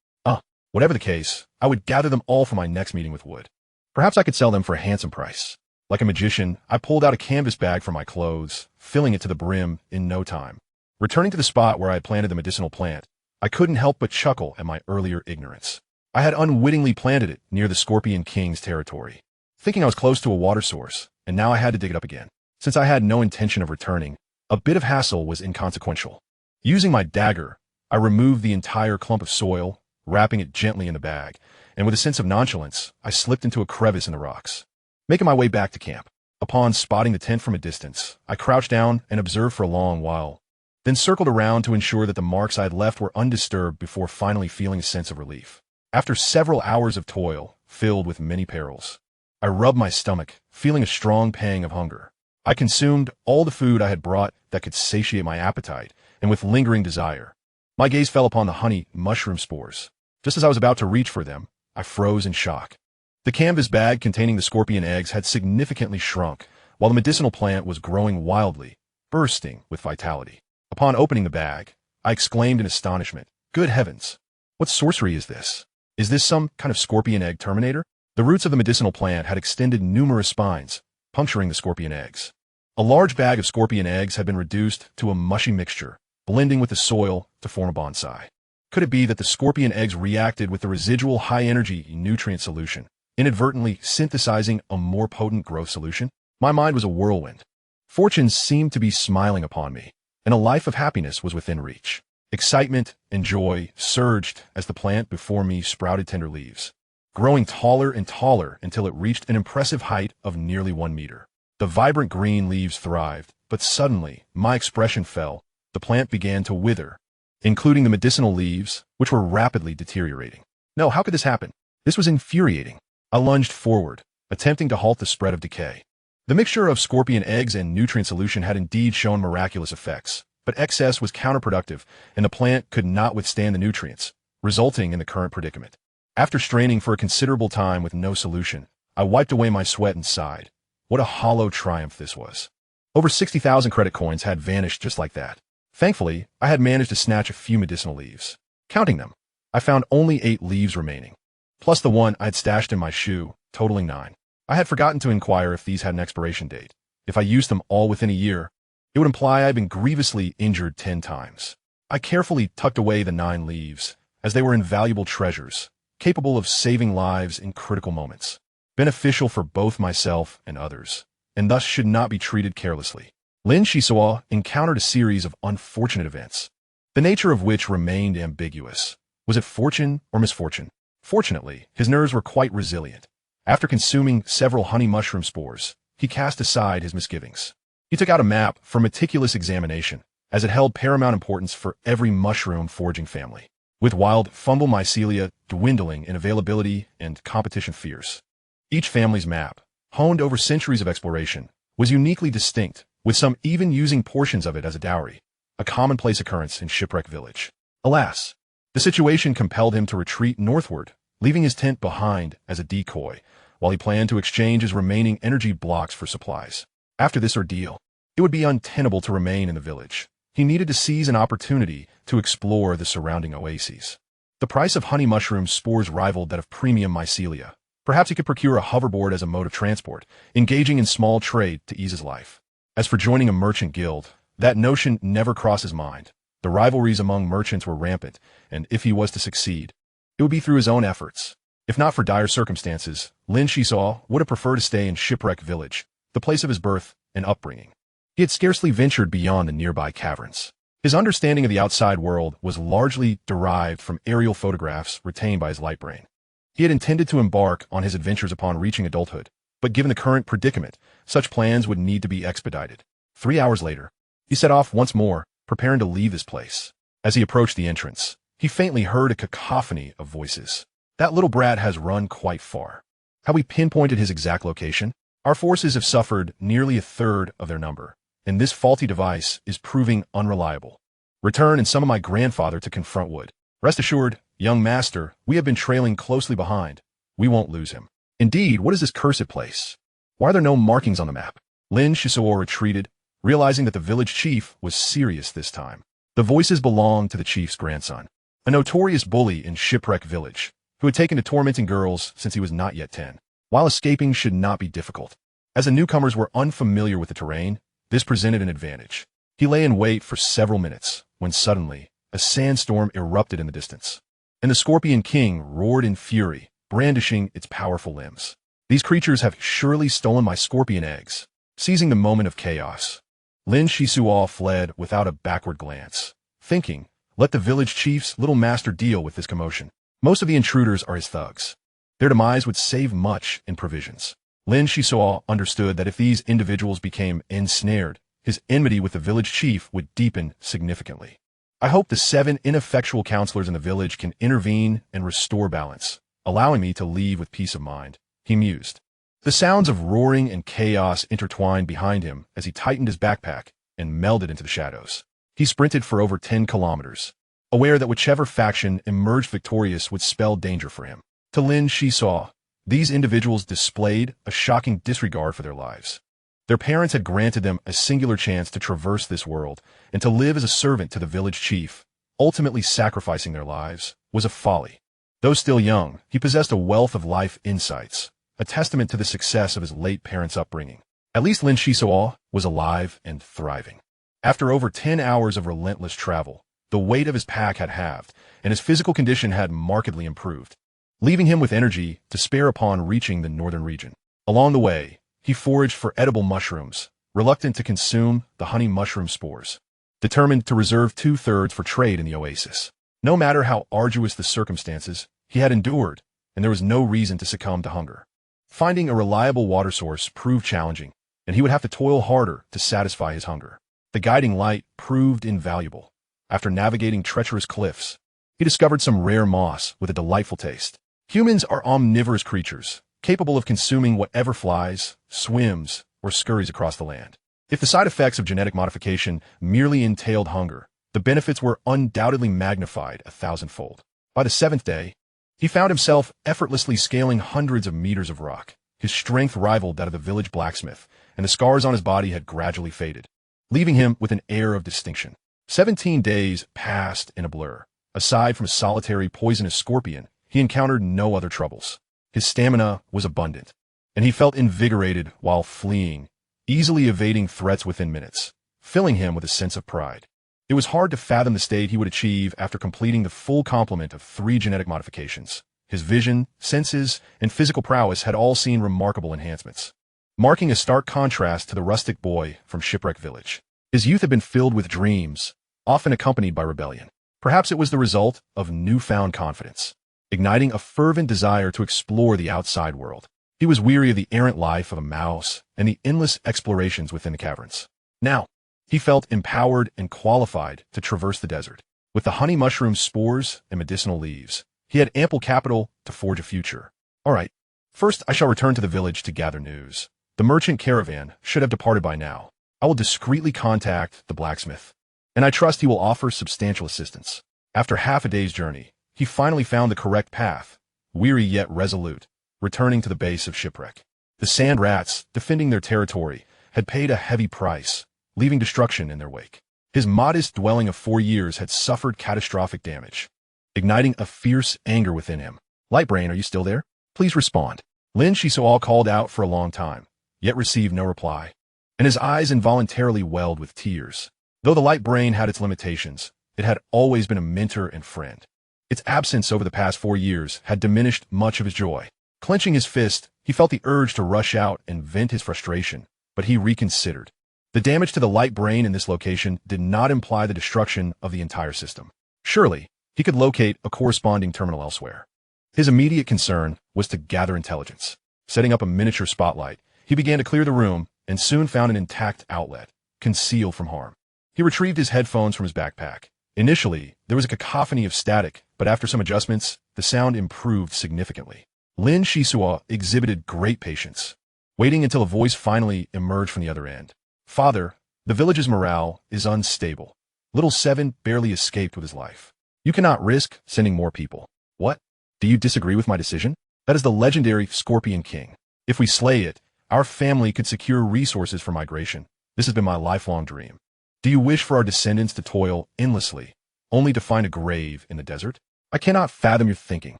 Whatever the case, I would gather them all for my next meeting with Wood. Perhaps I could sell them for a handsome price. Like a magician, I pulled out a canvas bag from my clothes, filling it to the brim in no time. Returning to the spot where I had planted the medicinal plant, I couldn't help but chuckle at my earlier ignorance. I had unwittingly planted it near the Scorpion King's territory, thinking I was close to a water source, and now I had to dig it up again. Since I had no intention of returning, a bit of hassle was inconsequential. Using my dagger, I removed the entire clump of soil, wrapping it gently in the bag, and with a sense of nonchalance, I slipped into a crevice in the rocks. Making my way back to camp. Upon spotting the tent from a distance, I crouched down and observed for a long while, then circled around to ensure that the marks I had left were undisturbed before finally feeling a sense of relief. After several hours of toil, filled with many perils, I rubbed my stomach, feeling a strong pang of hunger. I consumed all the food I had brought that could satiate my appetite, and with lingering desire, my gaze fell upon the honey mushroom spores. Just as I was about to reach for them, I froze in shock. The canvas bag containing the scorpion eggs had significantly shrunk, while the medicinal plant was growing wildly, bursting with vitality. Upon opening the bag, I exclaimed in astonishment, "Good heavens! What sorcery is this? Is this some kind of scorpion egg terminator?" The roots of the medicinal plant had extended numerous spines, puncturing the scorpion eggs. A large bag of scorpion eggs had been reduced to a mushy mixture, blending with the soil to form a bonsai. Could it be that the scorpion eggs reacted with the residual high-energy nutrient solution, inadvertently synthesizing a more potent growth solution? My mind was a whirlwind. Fortune seemed to be smiling upon me, and a life of happiness was within reach. Excitement and joy surged as the plant before me sprouted tender leaves, growing taller and taller until it reached an impressive height of nearly 1 meter. The vibrant green leaves thrived, but suddenly my expression fell. The plant began to wither, including the medicinal leaves, which were rapidly deteriorating. No, how could this happen? This was infuriating. I lunged forward, attempting to halt the spread of decay. The mixture of scorpion eggs and nutrient solution had indeed shown miraculous effects, but excess was counterproductive, and the plant could not withstand the nutrients, resulting in the current predicament. After straining for a considerable time with no solution, I wiped away my sweat and sighed. What a hollow triumph this was. Over 60,000 credit coins had vanished just like that. Thankfully, I had managed to snatch a few medicinal leaves. Counting them, I found only 8 leaves remaining, plus the one I had stashed in my shoe, totaling 9. I had forgotten to inquire if these had an expiration date. If I used them all within a year, it would imply I had been grievously injured 10 times. I carefully tucked away the 9 leaves, as they were invaluable treasures, capable of saving lives in critical moments, beneficial for both myself and others, and thus should not be treated carelessly. Lin Xisuo encountered a series of unfortunate events, the nature of which remained ambiguous. Was it fortune or misfortune? Fortunately, his nerves were quite resilient. After consuming several honey mushroom spores, he cast aside his misgivings. He took out a map for meticulous examination, as it held paramount importance for every mushroom foraging family. with wild fungal mycelia dwindling in availability and competition fierce. Each family's map, honed over centuries of exploration, was uniquely distinct, with some even using portions of it as a dowry, a commonplace occurrence in Shipwreck Village. Alas, the situation compelled him to retreat northward, leaving his tent behind as a decoy, while he planned to exchange his remaining energy blocks for supplies. After this ordeal, it would be untenable to remain in the village. He needed to seize an opportunity to explore the surrounding oases. The price of honey mushroom spores rivaled that of premium mycelia. Perhaps he could procure a hoverboard as a mode of transport, engaging in small trade to ease his life. As for joining a merchant guild, that notion never crossed his mind. The rivalries among merchants were rampant, and if he was to succeed, it would be through his own efforts. If not for dire circumstances, Lin Xisuo would have preferred to stay in Shipwreck Village, the place of his birth and upbringing. He had scarcely ventured beyond the nearby caverns. His understanding of the outside world was largely derived from aerial photographs retained by his light brain. He had intended to embark on his adventures upon reaching adulthood, but given the current predicament, such plans would need to be expedited. 3 hours later, he set off once more, preparing to leave this place. As he approached the entrance, he faintly heard a cacophony of voices. That little brat has run quite far. Have we pinpointed his exact location? Our forces have suffered nearly a third of their number, and this faulty device is proving unreliable. Return and summon my grandfather to confront Wood. Rest assured, young master, we have been trailing closely behind. We won't lose him. Indeed, what is this cursed place? Why are there no markings on the map? Lin Xisuo retreated, realizing that the village chief was serious this time. The voices belonged to the chief's grandson, a notorious bully in Shipwreck Village, who had taken to tormenting girls since he was not yet 10. While escaping should not be difficult, as the newcomers were unfamiliar with the terrain, this presented an advantage. He lay in wait for several minutes, when suddenly, a sandstorm erupted in the distance, and the Scorpion King roared in fury, brandishing its powerful limbs. These creatures have surely stolen my scorpion eggs. Seizing the moment of chaos, Lin Xisuo fled without a backward glance, thinking, let the village chief's little master deal with this commotion. Most of the intruders are his thugs. Their demise would save much in provisions. Lin Xisuo understood that if these individuals became ensnared, his enmity with the village chief would deepen significantly. I hope the 7 ineffectual counselors in the village can intervene and restore balance, allowing me to leave with peace of mind, he mused. The sounds of roaring and chaos intertwined behind him as he tightened his backpack and melded into the shadows. He sprinted for over 10 kilometers, aware that whichever faction emerged victorious would spell danger for him. To Lin Xisuo, these individuals displayed a shocking disregard for their lives. Their parents had granted them a singular chance to traverse this world and to live as a servant to the village chief. Ultimately sacrificing their lives was a folly. Though still young, he possessed a wealth of life insights, a testament to the success of his late parents' upbringing. At least Lin Xisuo was alive and thriving. After over 10 hours of relentless travel, the weight of his pack had halved, and his physical condition had markedly improved, leaving him with energy to spare upon reaching the northern region. Along the way, he foraged for edible mushrooms, reluctant to consume the honey mushroom spores, determined to reserve 2/3 for trade in the oasis. No matter how arduous the circumstances, he had endured, and there was no reason to succumb to hunger. Finding a reliable water source proved challenging, and he would have to toil harder to satisfy his hunger. The guiding light proved invaluable. After navigating treacherous cliffs, he discovered some rare moss with a delightful taste. Humans are omnivorous creatures, capable of consuming whatever flies, swims, or scurries across the land. If the side effects of genetic modification merely entailed hunger, the benefits were undoubtedly magnified 1,000-fold. By the 7th day, he found himself effortlessly scaling hundreds of meters of rock. His strength rivaled that of the village blacksmith, and the scars on his body had gradually faded, leaving him with an air of distinction. 17 days passed in a blur. Aside from a solitary poisonous scorpion, he encountered no other troubles. His stamina was abundant, and he felt invigorated while fleeing, easily evading threats within minutes, filling him with a sense of pride. It was hard to fathom the state he would achieve after completing the full complement of 3 genetic modifications. His vision, senses, and physical prowess had all seen remarkable enhancements, marking a stark contrast to the rustic boy from Shipwreck Village. His youth had been filled with dreams, often accompanied by rebellion. Perhaps it was the result of newfound confidence, igniting a fervent desire to explore the outside world. He was weary of the errant life of a mouse and the endless explorations within the caverns. Now, he felt empowered and qualified to traverse the desert. With the honey mushroom spores and medicinal leaves, he had ample capital to forge a future. All right, first I shall return to the village to gather news. The merchant caravan should have departed by now. I will discreetly contact the blacksmith, and I trust he will offer substantial assistance. After half a day's journey, he finally found the correct path, weary yet resolute, returning to the base of Shipwreck. The sand rats, defending their territory, had paid a heavy price, leaving destruction in their wake. His modest dwelling of 4 years had suffered catastrophic damage, igniting a fierce anger within him. Lightbrain, are you still there? Please respond. Lin Xisuo called out for a long time, yet received no reply, and his eyes involuntarily welled with tears. Though the light brain had its limitations, it had always been a mentor and friend. Its absence over the past 4 years had diminished much of his joy. Clenching his fist, he felt the urge to rush out and vent his frustration, but he reconsidered. The damage to the light brain in this location did not imply the destruction of the entire system. Surely, he could locate a corresponding terminal elsewhere. His immediate concern was to gather intelligence. Setting up a miniature spotlight, he began to clear the room and soon found an intact outlet, concealed from harm. He retrieved his headphones from his backpack. Initially, there was a cacophony of static, but after some adjustments, the sound improved significantly. Lin Xisuo exhibited great patience, waiting until a voice finally emerged from the other end. Father, the village's morale is unstable. Little Seven barely escaped with his life. You cannot risk sending more people. What? Do you disagree with my decision? That is the legendary Scorpion King. If we slay it, our family could secure resources for migration. This has been my lifelong dream. Do you wish for our descendants to toil endlessly, only to find a grave in the desert? I cannot fathom your thinking.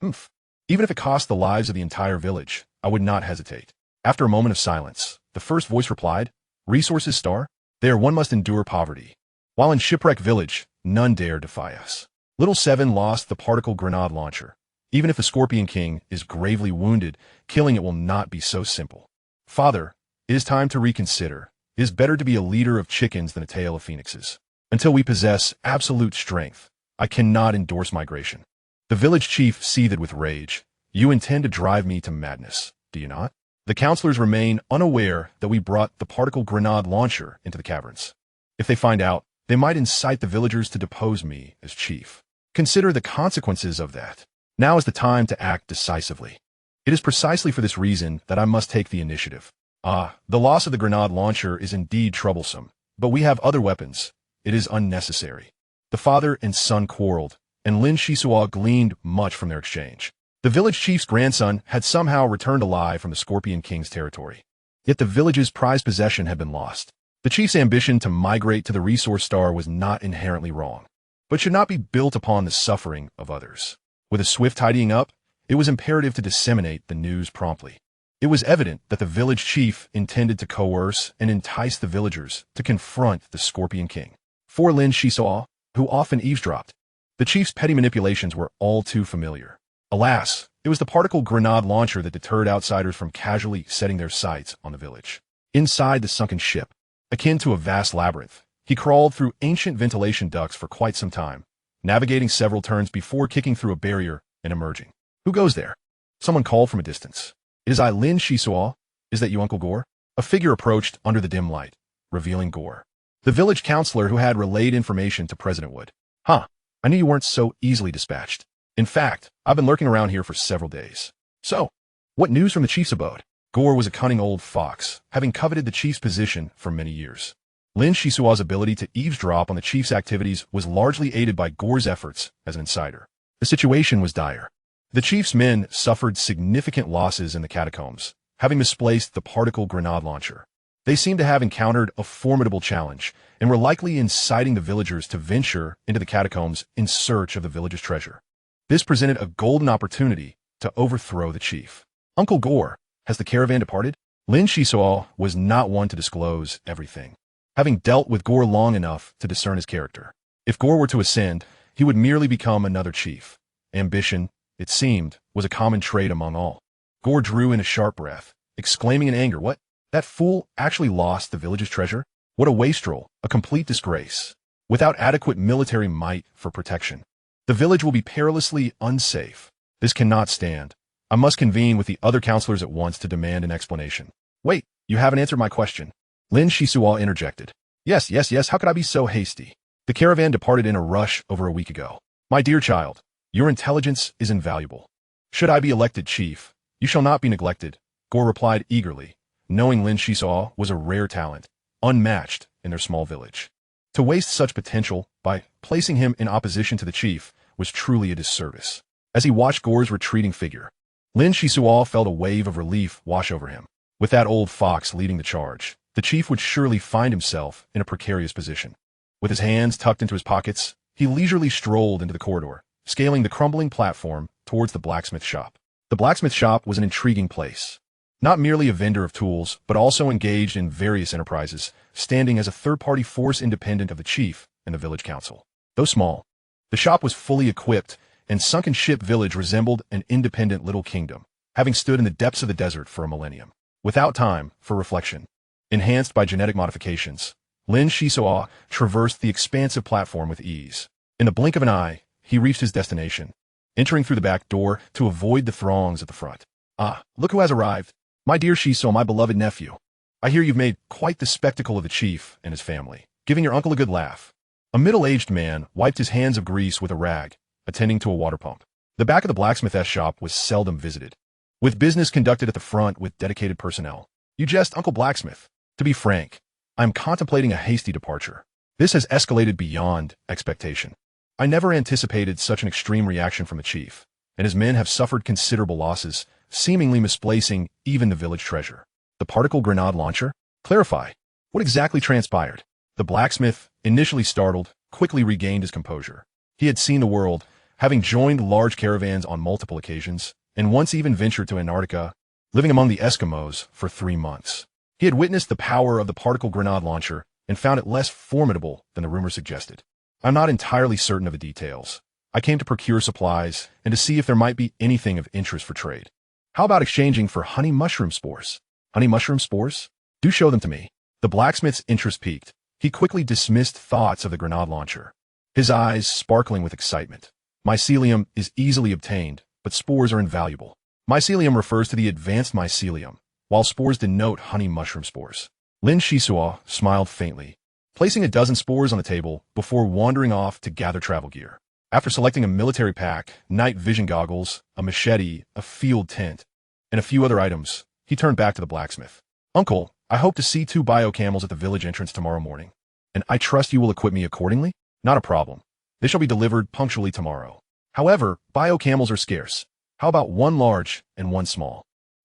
Even if it cost the lives of the entire village, I would not hesitate. After a moment of silence, the first voice replied, Resources, Star? There one must endure poverty. While in Shipwreck Village, none dare defy us. Little Seven lost the particle grenade launcher. Even if the Scorpion King is gravely wounded, killing it will not be so simple. Father, it is time to reconsider. It is better to be a leader of chickens than a tail of phoenixes. Until we possess absolute strength, I cannot endorse migration. The village chief seethed with rage. You intend to drive me to madness, do you not? The counselors remain unaware that we brought the particle grenade launcher into the caverns. If they find out, they might incite the villagers to depose me as chief. Consider the consequences of that. Now is the time to act decisively. It is precisely for this reason that I must take the initiative. The loss of the grenade launcher is indeed troublesome, but we have other weapons. It is unnecessary. The father and son quarreled, and Lin Xisuo gleaned much from their exchange. The village chief's grandson had somehow returned alive from the Scorpion King's territory. Yet the village's prized possession had been lost. The chief's ambition to migrate to the resource star was not inherently wrong, but should not be built upon the suffering of others. With a swift tidying up, it was imperative to disseminate the news promptly. It was evident that the village chief intended to coerce and entice the villagers to confront the Scorpion King. For Lin Xisuo, who often eavesdropped, the chief's petty manipulations were all too familiar. Alas, it was the particle grenade launcher that deterred outsiders from casually setting their sights on the village. Inside the sunken ship, akin to a vast labyrinth, he crawled through ancient ventilation ducts for quite some time, navigating several turns before kicking through a barrier and emerging. Who goes there? Someone called from a distance. It is I, Lin Xisuo. Is that you, Uncle Gore? A figure approached under the dim light, revealing Gore, the village counselor who had relayed information to President Wood. I knew you weren't so easily dispatched. In fact, I've been lurking around here for several days. So, what news from the chief's abode? Gore was a cunning old fox, having coveted the chief's position for many years. Lin Xisuo's ability to eavesdrop on the chief's activities was largely aided by Gore's efforts as an insider. The situation was dire. The chief's men suffered significant losses in the catacombs, having misplaced the particle grenade launcher. They seemed to have encountered a formidable challenge and were likely inciting the villagers to venture into the catacombs in search of the village's treasure. This presented a golden opportunity to overthrow the chief. Uncle Gore, has the caravan departed? Lin Xisuo was not one to disclose everything, having dealt with Gore long enough to discern his character. If Gore were to ascend, he would merely become another chief. Ambition, it seemed, was a common trait among all. Gore drew in a sharp breath, exclaiming in anger, What? That fool actually lost the village's treasure? What a wastrel, a complete disgrace. Without adequate military might for protection, the village will be perilously unsafe. This cannot stand. I must convene with the other counselors at once to demand an explanation. Wait, you haven't answered my question. Lin Xisuo interjected. Yes, how could I be so hasty? The caravan departed in a rush over a week ago. My dear child, your intelligence is invaluable. Should I be elected chief, you shall not be neglected, Gore replied eagerly, knowing Lin Xisuo was a rare talent, unmatched in their small village. To waste such potential by placing him in opposition to the chief was truly a disservice. As he watched Gore's retreating figure, Lin Xisuo felt a wave of relief wash over him. With that old fox leading the charge, the chief would surely find himself in a precarious position. With his hands tucked into his pockets, he leisurely strolled into the corridor, scaling the crumbling platform towards the blacksmith shop. The blacksmith shop was an intriguing place. Not merely a vendor of tools, but also engaged in various enterprises, standing as a third-party force independent of the chief and the village council. Though small, the shop was fully equipped, and Sunken Ship Village resembled an independent little kingdom, having stood in the depths of the desert for a millennium. Without time for reflection, enhanced by genetic modifications, Lin Xisuo traversed the expansive platform with ease. In the blink of an eye, he reached his destination, entering through the back door to avoid the throngs at the front. Ah, look who has arrived. My dear Xisuo, my beloved nephew. I hear you've made quite the spectacle of the chief and his family, giving your uncle a good laugh. A middle-aged man wiped his hands of grease with a rag, attending to a water pump. The back of the blacksmith's shop was seldom visited, with business conducted at the front with dedicated personnel. You jest, Uncle Blacksmith. To be frank, I am contemplating a hasty departure. This has escalated beyond expectation. I never anticipated such an extreme reaction from the chief, and his men have suffered considerable losses, seemingly misplacing even the village treasure. The particle grenade launcher? Clarify. What exactly transpired? The blacksmith, initially startled, quickly regained his composure. He had seen the world, having joined large caravans on multiple occasions, and once even ventured to Antarctica, living among the Eskimos for 3 months. He had witnessed the power of the particle grenade launcher and found it less formidable than the rumor suggested. I'm not entirely certain of the details. I came to procure supplies and to see if there might be anything of interest for trade. How about exchanging for honey mushroom spores? Honey mushroom spores? Do show them to me. The blacksmith's interest piqued. He quickly dismissed thoughts of the grenade launcher, his eyes sparkling with excitement. Mycelium is easily obtained, but spores are invaluable. Mycelium refers to the advanced mycelium, while spores denote honey mushroom spores. Lin Xisuo smiled faintly, placing a dozen spores on the table before wandering off to gather travel gear. After selecting a military pack, night vision goggles, a machete, a field tent, and a few other items, he turned back to the blacksmith. Uncle, I hope to see 2 bio-camels at the village entrance tomorrow morning, and I trust you will equip me accordingly? Not a problem. They shall be delivered punctually tomorrow. However, bio-camels are scarce. How about 1 large and 1 small?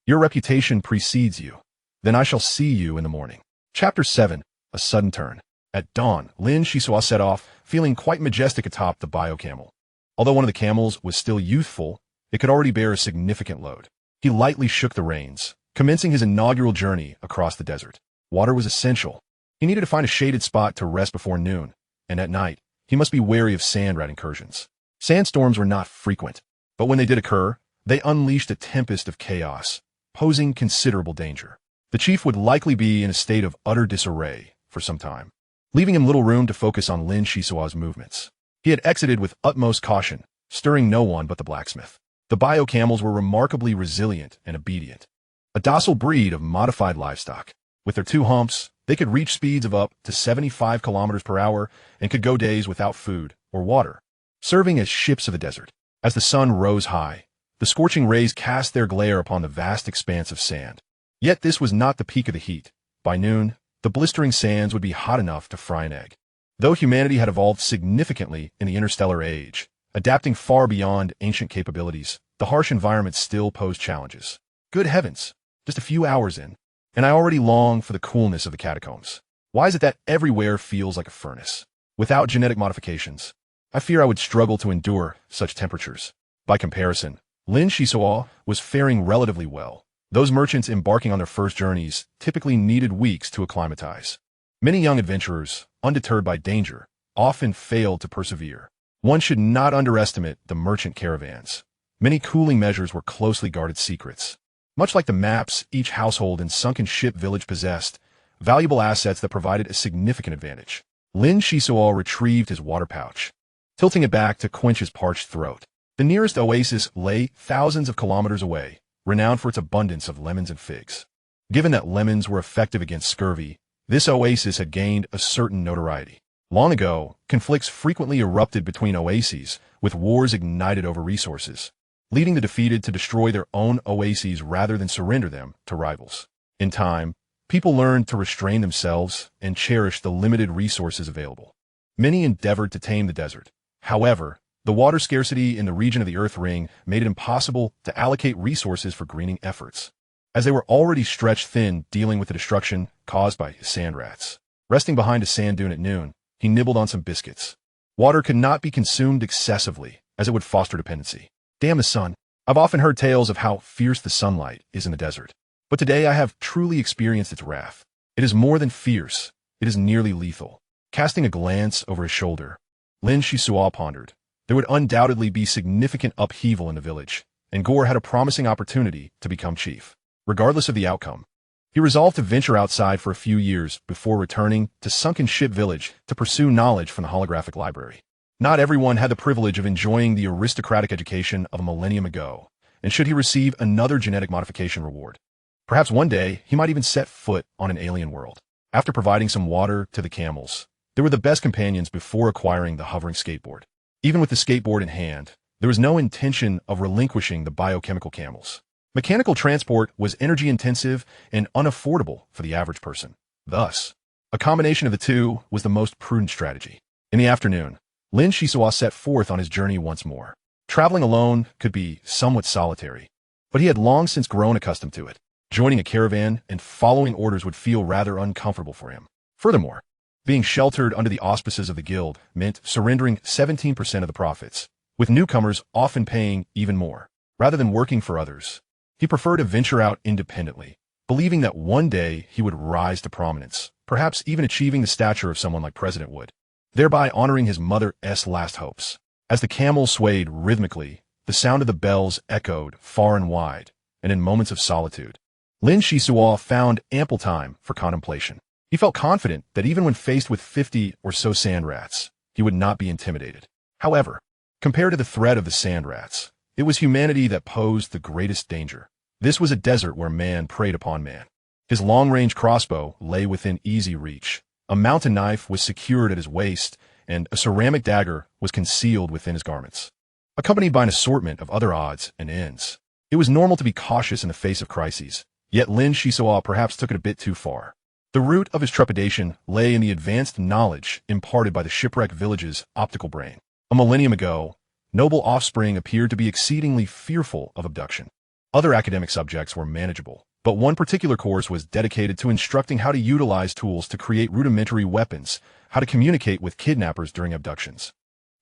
Your reputation precedes you. Then I shall see you in the morning. Chapter 7. A Sudden Turn. At dawn, Lin Xisuo set off, feeling quite majestic atop the bio-camel. Although one of the camels was still youthful, it could already bear a significant load. He lightly shook the reins, commencing his inaugural journey across the desert. Water was essential. He needed to find a shaded spot to rest before noon, and at night, he must be wary of sand rat incursions. Sandstorms were not frequent, but when they did occur, they unleashed a tempest of chaos, posing considerable danger. The chief would likely be in a state of utter disarray for some time, leaving him little room to focus on Lin Xisuo's movements. He had exited with utmost caution, stirring no one but the blacksmith. The bio-camels were remarkably resilient and obedient, a docile breed of modified livestock. With their 2 humps, they could reach speeds of up to 75 kilometers per hour and could go days without food or water, serving as ships of the desert. As the sun rose high, the scorching rays cast their glare upon the vast expanse of sand. Yet this was not the peak of the heat. By noon, the blistering sands would be hot enough to fry an egg. Though humanity had evolved significantly in the interstellar age, adapting far beyond ancient capabilities, the harsh environment still posed challenges. Good heavens, just a few hours in, and I already long for the coolness of the catacombs. Why is it that everywhere feels like a furnace? Without genetic modifications, I fear I would struggle to endure such temperatures. By comparison, Lin Xisuo was faring relatively well. Those merchants embarking on their first journeys typically needed weeks to acclimatize. Many young adventurers, undeterred by danger, often failed to persevere. One should not underestimate the merchant caravans. Many cooling measures were closely guarded secrets. Much like the maps each household in Sunken Ship Village possessed, valuable assets that provided a significant advantage. Lin Xisuo retrieved his water pouch, tilting it back to quench his parched throat. The nearest oasis lay thousands of kilometers away, renowned for its abundance of lemons and figs. Given that lemons were effective against scurvy, this oasis had gained a certain notoriety. Long ago, conflicts frequently erupted between oases, with wars ignited over resources, leading the defeated to destroy their own oases rather than surrender them to rivals. In time, people learned to restrain themselves and cherish the limited resources available. Many endeavored to tame the desert. However, the water scarcity in the region of the Earth Ring made it impossible to allocate resources for greening efforts, as they were already stretched thin dealing with the destruction caused by sand rats. Resting behind a sand dune at noon, he nibbled on some biscuits. Water could not be consumed excessively, as it would foster dependency. Damn the sun. I've often heard tales of how fierce the sunlight is in the desert, but today I have truly experienced its wrath. It is more than fierce, it is nearly lethal. Casting a glance over his shoulder, Lin Xisuo pondered. There would undoubtedly be significant upheaval in the village, and Gore had a promising opportunity to become chief. Regardless of the outcome, he resolved to venture outside for a few years before returning to sunken Ship Village to pursue knowledge from the holographic library. Not everyone had the privilege of enjoying the aristocratic education of a millennium ago, and should he receive another genetic modification reward, perhaps one day he might even set foot on an alien world. After providing some water to the camels, they were the best companions before acquiring the hovering skateboard. Even with the skateboard in hand, there was no intention of relinquishing the biochemical camels. Mechanical transport was energy-intensive and unaffordable for the average person. Thus, a combination of the two was the most prudent strategy. In the afternoon, Lin Xisuo set forth on his journey once more. Traveling alone could be somewhat solitary, but he had long since grown accustomed to it. Joining a caravan and following orders would feel rather uncomfortable for him. Furthermore, being sheltered under the auspices of the guild meant surrendering 17% of the profits, with newcomers often paying even more. Rather than working for others, he preferred to venture out independently, believing that one day he would rise to prominence, perhaps even achieving the stature of someone like President Wood, thereby honoring his mother's last hopes. As the camel swayed rhythmically, the sound of the bells echoed far and wide, and in moments of solitude, Lin Xisuo found ample time for contemplation. He felt confident that even when faced with 50 or so sand rats, he would not be intimidated. However, compared to the threat of the sand rats, it was humanity that posed the greatest danger. This was a desert where man preyed upon man. His long-range crossbow lay within easy reach. A mountain knife was secured at his waist, and a ceramic dagger was concealed within his garments, accompanied by an assortment of other odds and ends. It was normal to be cautious in the face of crises, yet Lin Xisuo perhaps took it a bit too far. The root of his trepidation lay in the advanced knowledge imparted by the Shipwreck Village's optical brain. A millennium ago, noble offspring appeared to be exceedingly fearful of abduction. Other academic subjects were manageable, but one particular course was dedicated to instructing how to utilize tools to create rudimentary weapons, how to communicate with kidnappers during abductions,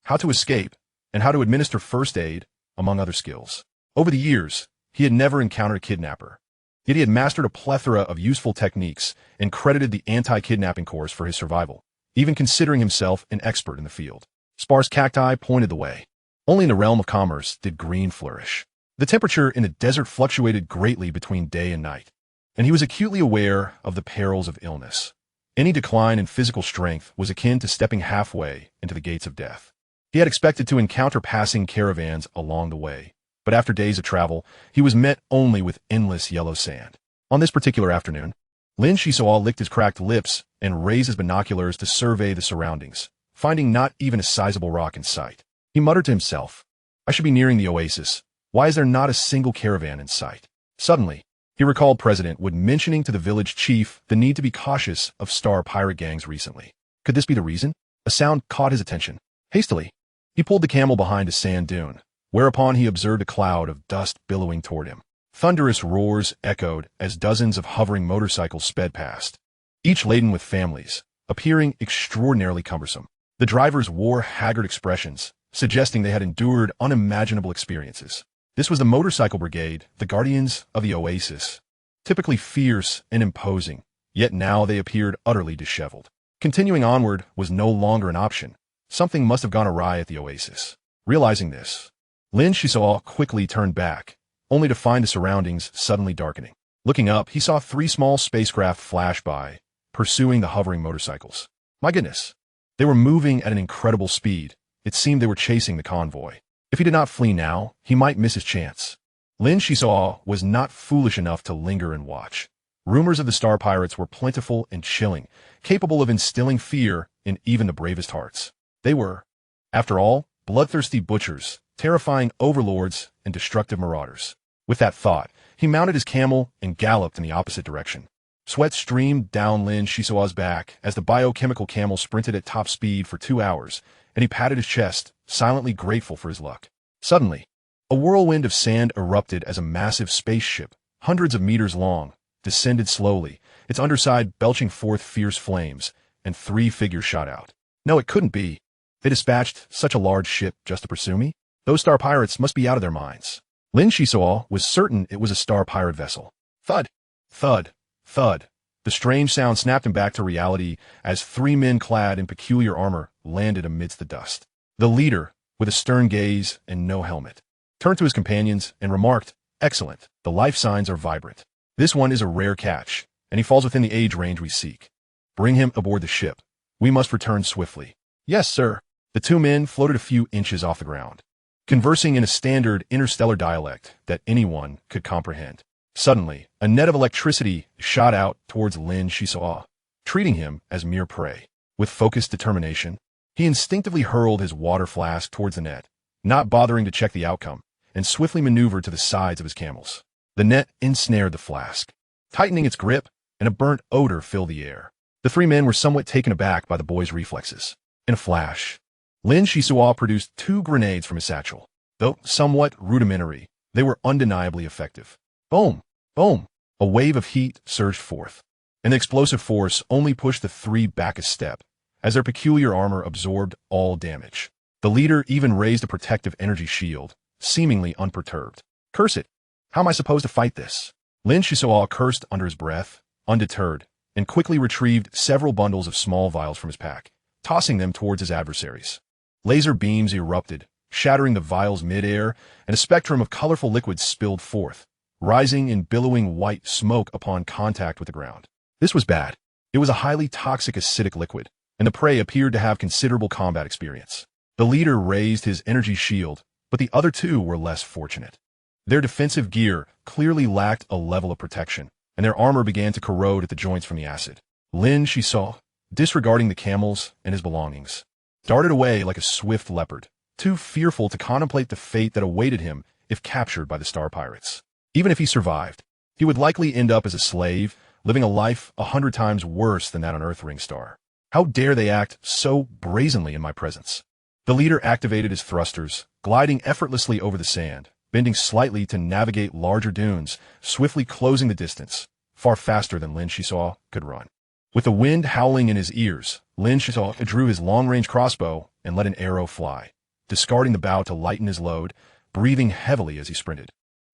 how to escape, and how to administer first aid, among other skills. Over the years, he had never encountered a kidnapper, yet he had mastered a plethora of useful techniques and credited the anti-kidnapping course for his survival, even considering himself an expert in the field. Sparse cacti pointed the way. Only in the realm of commerce did green flourish. The temperature in the desert fluctuated greatly between day and night, and he was acutely aware of the perils of illness. Any decline in physical strength was akin to stepping halfway into the gates of death. He had expected to encounter passing caravans along the way, but after days of travel, he was met only with endless yellow sand. On this particular afternoon, Lin Xisuo licked his cracked lips and raised his binoculars to survey the surroundings, finding not even a sizable rock in sight. He muttered to himself, "I should be nearing the oasis. Why is there not a single caravan in sight?" Suddenly, he recalled President Wood mentioning to the village chief the need to be cautious of star pirate gangs recently. Could this be the reason? A sound caught his attention. Hastily, he pulled the camel behind a sand dune, whereupon he observed a cloud of dust billowing toward him. Thunderous roars echoed as dozens of hovering motorcycles sped past, each laden with families, appearing extraordinarily cumbersome. The drivers wore haggard expressions, suggesting they had endured unimaginable experiences. This was the motorcycle brigade, the guardians of the oasis, typically fierce and imposing, yet now they appeared utterly disheveled. Continuing onward was no longer an option. Something must have gone awry at the oasis. Realizing this, Lin Xisuo quickly turned back, only to find the surroundings suddenly darkening. Looking up, he saw 3 small spacecraft flash by, pursuing the hovering motorcycles. My goodness, they were moving at an incredible speed. It seemed they were chasing the convoy. If he did not flee now, he might miss his chance. Lin Xisuo was not foolish enough to linger and watch. Rumors of the star pirates were plentiful and chilling, capable of instilling fear in even the bravest hearts. They were, after all, bloodthirsty butchers, terrifying overlords, and destructive marauders. With that thought, he mounted his camel and galloped in the opposite direction. Sweat streamed down Lin Xisuo's back as the biochemical camel sprinted at top speed for 2 hours, and he patted his chest, silently grateful for his luck. Suddenly, a whirlwind of sand erupted as a massive spaceship, hundreds of meters long, descended slowly, its underside belching forth fierce flames, and 3 figures shot out. No, it couldn't be. They dispatched such a large ship just to pursue me? Those star pirates must be out of their minds. Lin Xisuo was certain it was a star pirate vessel. Thud! Thud! Thud! The strange sound snapped him back to reality as 3 men clad in peculiar armor landed amidst the dust. The leader, with a stern gaze and no helmet, turned to his companions and remarked, "Excellent. The life signs are vibrant. This one is a rare catch, and he falls within the age range we seek. Bring him aboard the ship. We must return swiftly." "Yes, sir." The 2 men floated a few inches off the ground, conversing in a standard interstellar dialect that anyone could comprehend. Suddenly, a net of electricity shot out towards Lin Xisuo, treating him as mere prey. With focused determination, he instinctively hurled his water flask towards the net, not bothering to check the outcome, and swiftly maneuvered to the sides of his camels. The net ensnared the flask, tightening its grip, and a burnt odor filled the air. The 3 men were somewhat taken aback by the boy's reflexes. In a flash, Lin Xisuo produced 2 grenades from his satchel. Though somewhat rudimentary, they were undeniably effective. Boom! Boom! A wave of heat surged forth, and the explosive force only pushed the 3 back a step, as their peculiar armor absorbed all damage. The leader even raised a protective energy shield, seemingly unperturbed. "Curse it! How am I supposed to fight this?" Lin Xisuo cursed under his breath, undeterred, and quickly retrieved several bundles of small vials from his pack, tossing them towards his adversaries. Laser beams erupted, shattering the vials mid-air, and a spectrum of colorful liquids spilled forth, rising in billowing white smoke upon contact with the ground. This was bad. It was a highly toxic acidic liquid, and the prey appeared to have considerable combat experience. The leader raised his energy shield, but the other 2 were less fortunate. Their defensive gear clearly lacked a level of protection, and their armor began to corrode at the joints from the acid. Lin Xisuo, disregarding the camels and his belongings, darted away like a swift leopard, too fearful to contemplate the fate that awaited him if captured by the star pirates. Even if he survived, he would likely end up as a slave, living a life 100 times worse than that on Earthring Star. How dare they act so brazenly in my presence? The leader activated his thrusters, gliding effortlessly over the sand, bending slightly to navigate larger dunes, swiftly closing the distance, far faster than Lin Xisuo could run. With the wind howling in his ears, Lin Xisuo drew his long-range crossbow and let an arrow fly, discarding the bow to lighten his load, breathing heavily as he sprinted.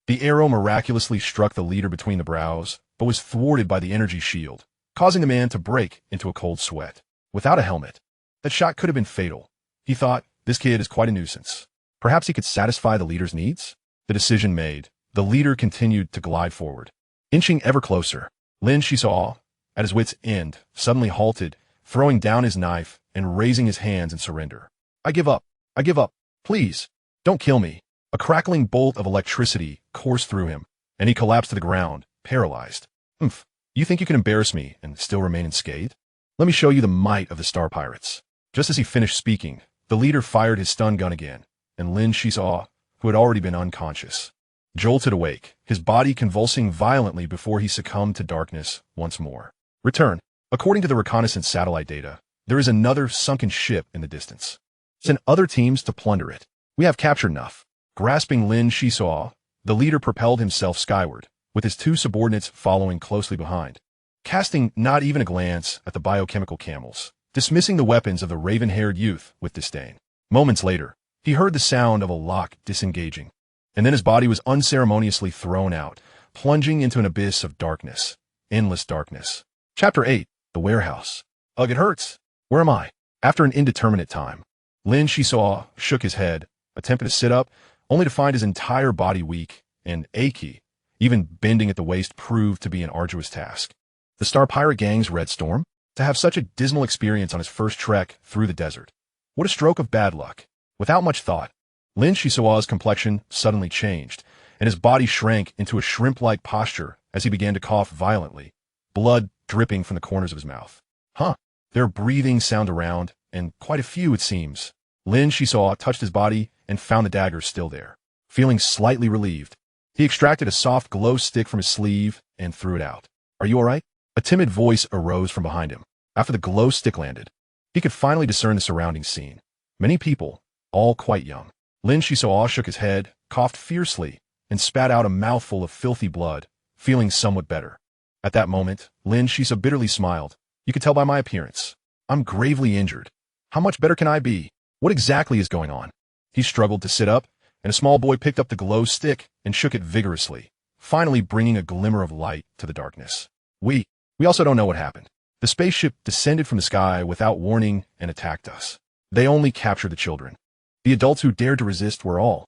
The arrow miraculously struck the leader between the brows, but was thwarted by the energy shield, causing the man to break into a cold sweat. Without a helmet, that shot could have been fatal. He thought, "This kid is quite a nuisance. Perhaps he could satisfy the leader's needs?" The decision made, the leader continued to glide forward. Inching ever closer, Lin Xisuo, at his wit's end, suddenly halted, throwing down his knife and raising his hands in surrender. "I give up. I give up. Please, don't kill me." A crackling bolt of electricity coursed through him, and he collapsed to the ground, paralyzed. "Humph, you think you can embarrass me and still remain unscathed? Let me show you the might of the star pirates." Just as he finished speaking, the leader fired his stun gun again, and Lin Xisuo, who had already been unconscious, jolted awake, his body convulsing violently before he succumbed to darkness once more. Return. According to the reconnaissance satellite data, there is another sunken ship in the distance. Send other teams to plunder it. We have captured enough. Grasping Lin Xisuo, the leader propelled himself skyward, with his 2 subordinates following closely behind, casting not even a glance at the biochemical camels, dismissing the weapons of the raven-haired youth with disdain. Moments later, he heard the sound of a lock disengaging, and then his body was unceremoniously thrown out, plunging into an abyss of darkness, endless darkness. Chapter 8. The Warehouse. Ugh, it hurts. Where am I? After an indeterminate time, Lin Xisuo shook his head, attempted to sit up, only to find his entire body weak and achy. Even bending at the waist proved to be an arduous task. The Star Pirate Gang's Red Storm? To have such a dismal experience on his first trek through the desert. What a stroke of bad luck. Without much thought, Lin Xisuo's complexion suddenly changed, and his body shrank into a shrimp-like posture as he began to cough violently, blood dripping from the corners of his mouth. Huh, Their breathing sound around, and quite a few it seems. Lin Xisuo touched his body and found the dagger still there. Feeling slightly relieved, he extracted a soft glow stick from his sleeve and threw it out. Are you all right? A timid voice arose from behind him. After the glow stick landed, he could finally discern the surrounding scene. Many people, all quite young. Lin Xisuo shook his head, coughed fiercely, and spat out a mouthful of filthy blood, feeling somewhat better. At that moment, Lin Xisuo bitterly smiled. You could tell by my appearance. I'm gravely injured. How much better can I be? What exactly is going on? He struggled to sit up, and a small boy picked up the glow stick and shook it vigorously, finally bringing a glimmer of light to the darkness. We also don't know what happened. The spaceship descended from the sky without warning and attacked us. They only captured the children. The adults who dared to resist were all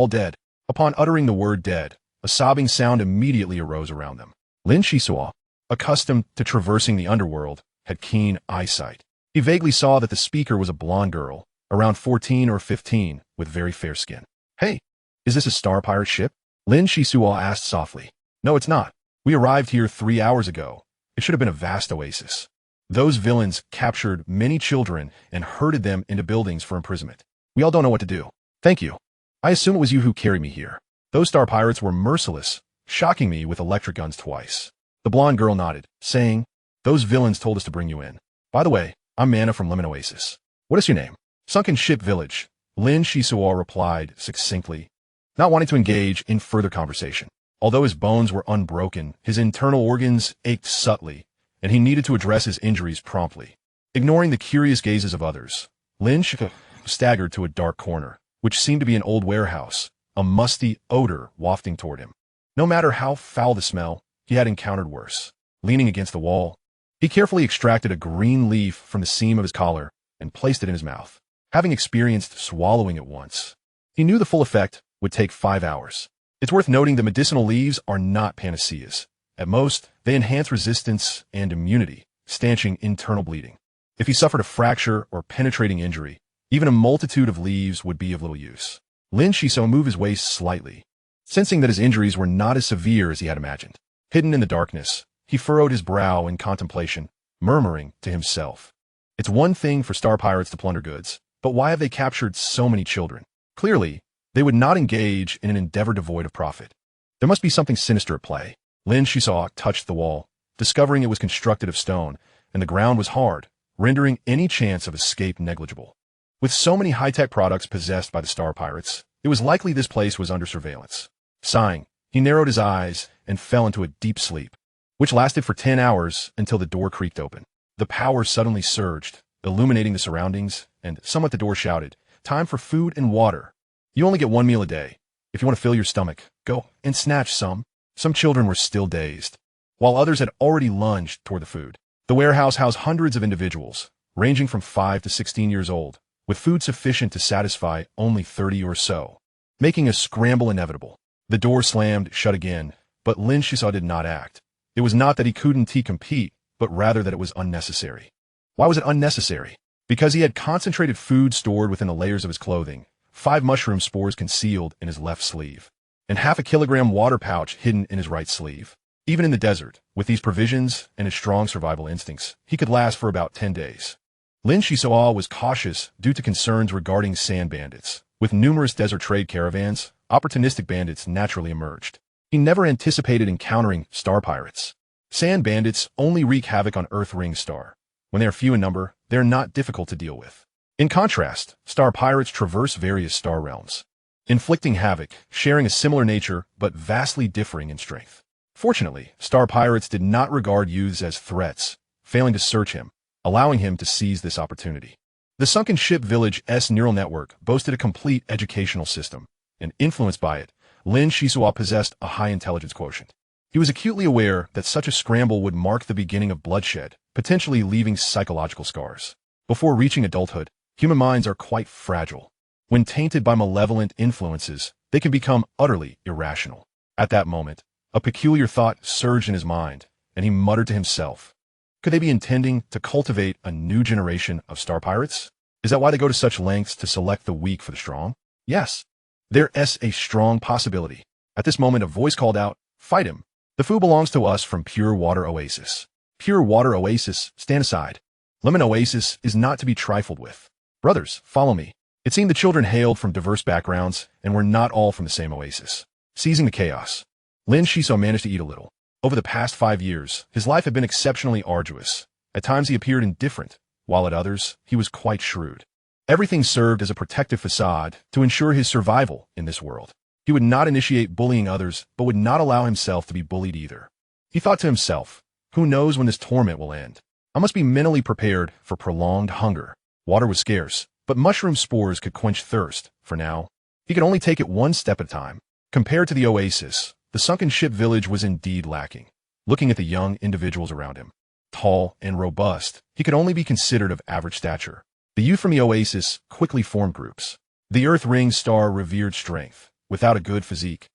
dead. Upon uttering the word dead, a sobbing sound immediately arose around them. Lin Xisuo, accustomed to traversing the underworld, had keen eyesight. He vaguely saw that the speaker was a blonde girl, around 14 or 15, with very fair skin. Hey, is this a star pirate ship? Lin Xisuo asked softly. No, it's not. We arrived here 3 hours ago. It should have been a vast oasis. Those villains captured many children and herded them into buildings for imprisonment. We all don't know what to do. Thank you. I assume it was you who carried me here. Those star pirates were merciless, shocking me with electric guns twice. The blonde girl nodded, saying, Those villains told us to bring you in. By the way, I'm Mana from Lemon Oasis. What is your name? Sunken Ship Village. Lin Xisuo replied succinctly, not wanting to engage in further conversation. Although his bones were unbroken, his internal organs ached subtly, and he needed to address his injuries promptly. Ignoring the curious gazes of others, Lin Xisuo staggered to a dark corner, which seemed to be an old warehouse, a musty odor wafting toward him. No matter how foul the smell, he had encountered worse. Leaning against the wall, he carefully extracted a green leaf from the seam of his collar and placed it in his mouth. Having experienced swallowing it once, he knew the full effect would take 5 hours. It's worth noting that medicinal leaves are not panaceas. At most, they enhance resistance and immunity, stanching internal bleeding. If he suffered a fracture or penetrating injury, even a multitude of leaves would be of little use. Lin Xisuo moved his waist slightly, sensing that his injuries were not as severe as he had imagined. Hidden in the darkness, he furrowed his brow in contemplation, murmuring to himself. It's one thing for star pirates to plunder goods, but why have they captured so many children? Clearly, they would not engage in an endeavor devoid of profit. There must be something sinister at play. Lin Xisuo touched the wall, discovering it was constructed of stone, and the ground was hard, rendering any chance of escape negligible. With so many high-tech products possessed by the star pirates, it was likely this place was under surveillance. Sighing, he narrowed his eyes and fell into a deep sleep, which lasted for 10 hours until the door creaked open. The power suddenly surged, illuminating the surroundings, and someone at the door shouted, Time for food and water. You only get 1 meal a day. If you want to fill your stomach, go and snatch some. Some children were still dazed, while others had already lunged toward the food. The warehouse housed hundreds of individuals, ranging from 5 to 16 years old, with food sufficient to satisfy only 30 or so, making a scramble inevitable. The door slammed shut again, but Lin Xisuo did not act. It was not that he couldn't compete, but rather that it was unnecessary. Why was it unnecessary? Because he had concentrated food stored within the layers of his clothing, 5 mushroom spores concealed in his left sleeve, and half a kilogram water pouch hidden in his right sleeve. Even in the desert, with these provisions and his strong survival instincts, he could last for about 10 days. Lin Xisuo was cautious due to concerns regarding sand bandits. With numerous desert trade caravans, opportunistic bandits naturally emerged. He never anticipated encountering star pirates. Sand bandits only wreak havoc on Earth Ring Star. When they are few in number, they are not difficult to deal with. In contrast, star pirates traverse various star realms, inflicting havoc, sharing a similar nature but vastly differing in strength. Fortunately, star pirates did not regard youths as threats, failing to search him, allowing him to seize this opportunity. The Sunken Ship Village's neural network boasted a complete educational system, and influenced by it, Lin Xisuo possessed a high intelligence quotient. He was acutely aware that such a scramble would mark the beginning of bloodshed, potentially leaving psychological scars. Before reaching adulthood, human minds are quite fragile. When tainted by malevolent influences, they can become utterly irrational. At that moment, a peculiar thought surged in his mind, and he muttered to himself, could they be intending to cultivate a new generation of star pirates? Is that why they go to such lengths to select the weak for the strong? Yes. There's a strong possibility. At this moment, a voice called out, Fight him. The food belongs to us from Pure Water Oasis. Pure Water Oasis, stand aside. Lemon Oasis is not to be trifled with. Brothers, follow me. It seemed the children hailed from diverse backgrounds and were not all from the same oasis. Seizing the chaos, Lin Xisuo managed to eat a little. Over the past 5 years, his life had been exceptionally arduous. At times he appeared indifferent, while at others, he was quite shrewd. Everything served as a protective facade to ensure his survival in this world. He would not initiate bullying others, but would not allow himself to be bullied either. He thought to himself, who knows when this torment will end? I must be mentally prepared for prolonged hunger. Water was scarce, but mushroom spores could quench thirst. For now, he could only take it one step at a time. Compared to the oasis, the sunken ship village was indeed lacking. Looking at the young individuals around him, tall and robust, he could only be considered of average stature. The youth from the oasis quickly formed groups. The Earth Ring star revered strength. Without a good physique,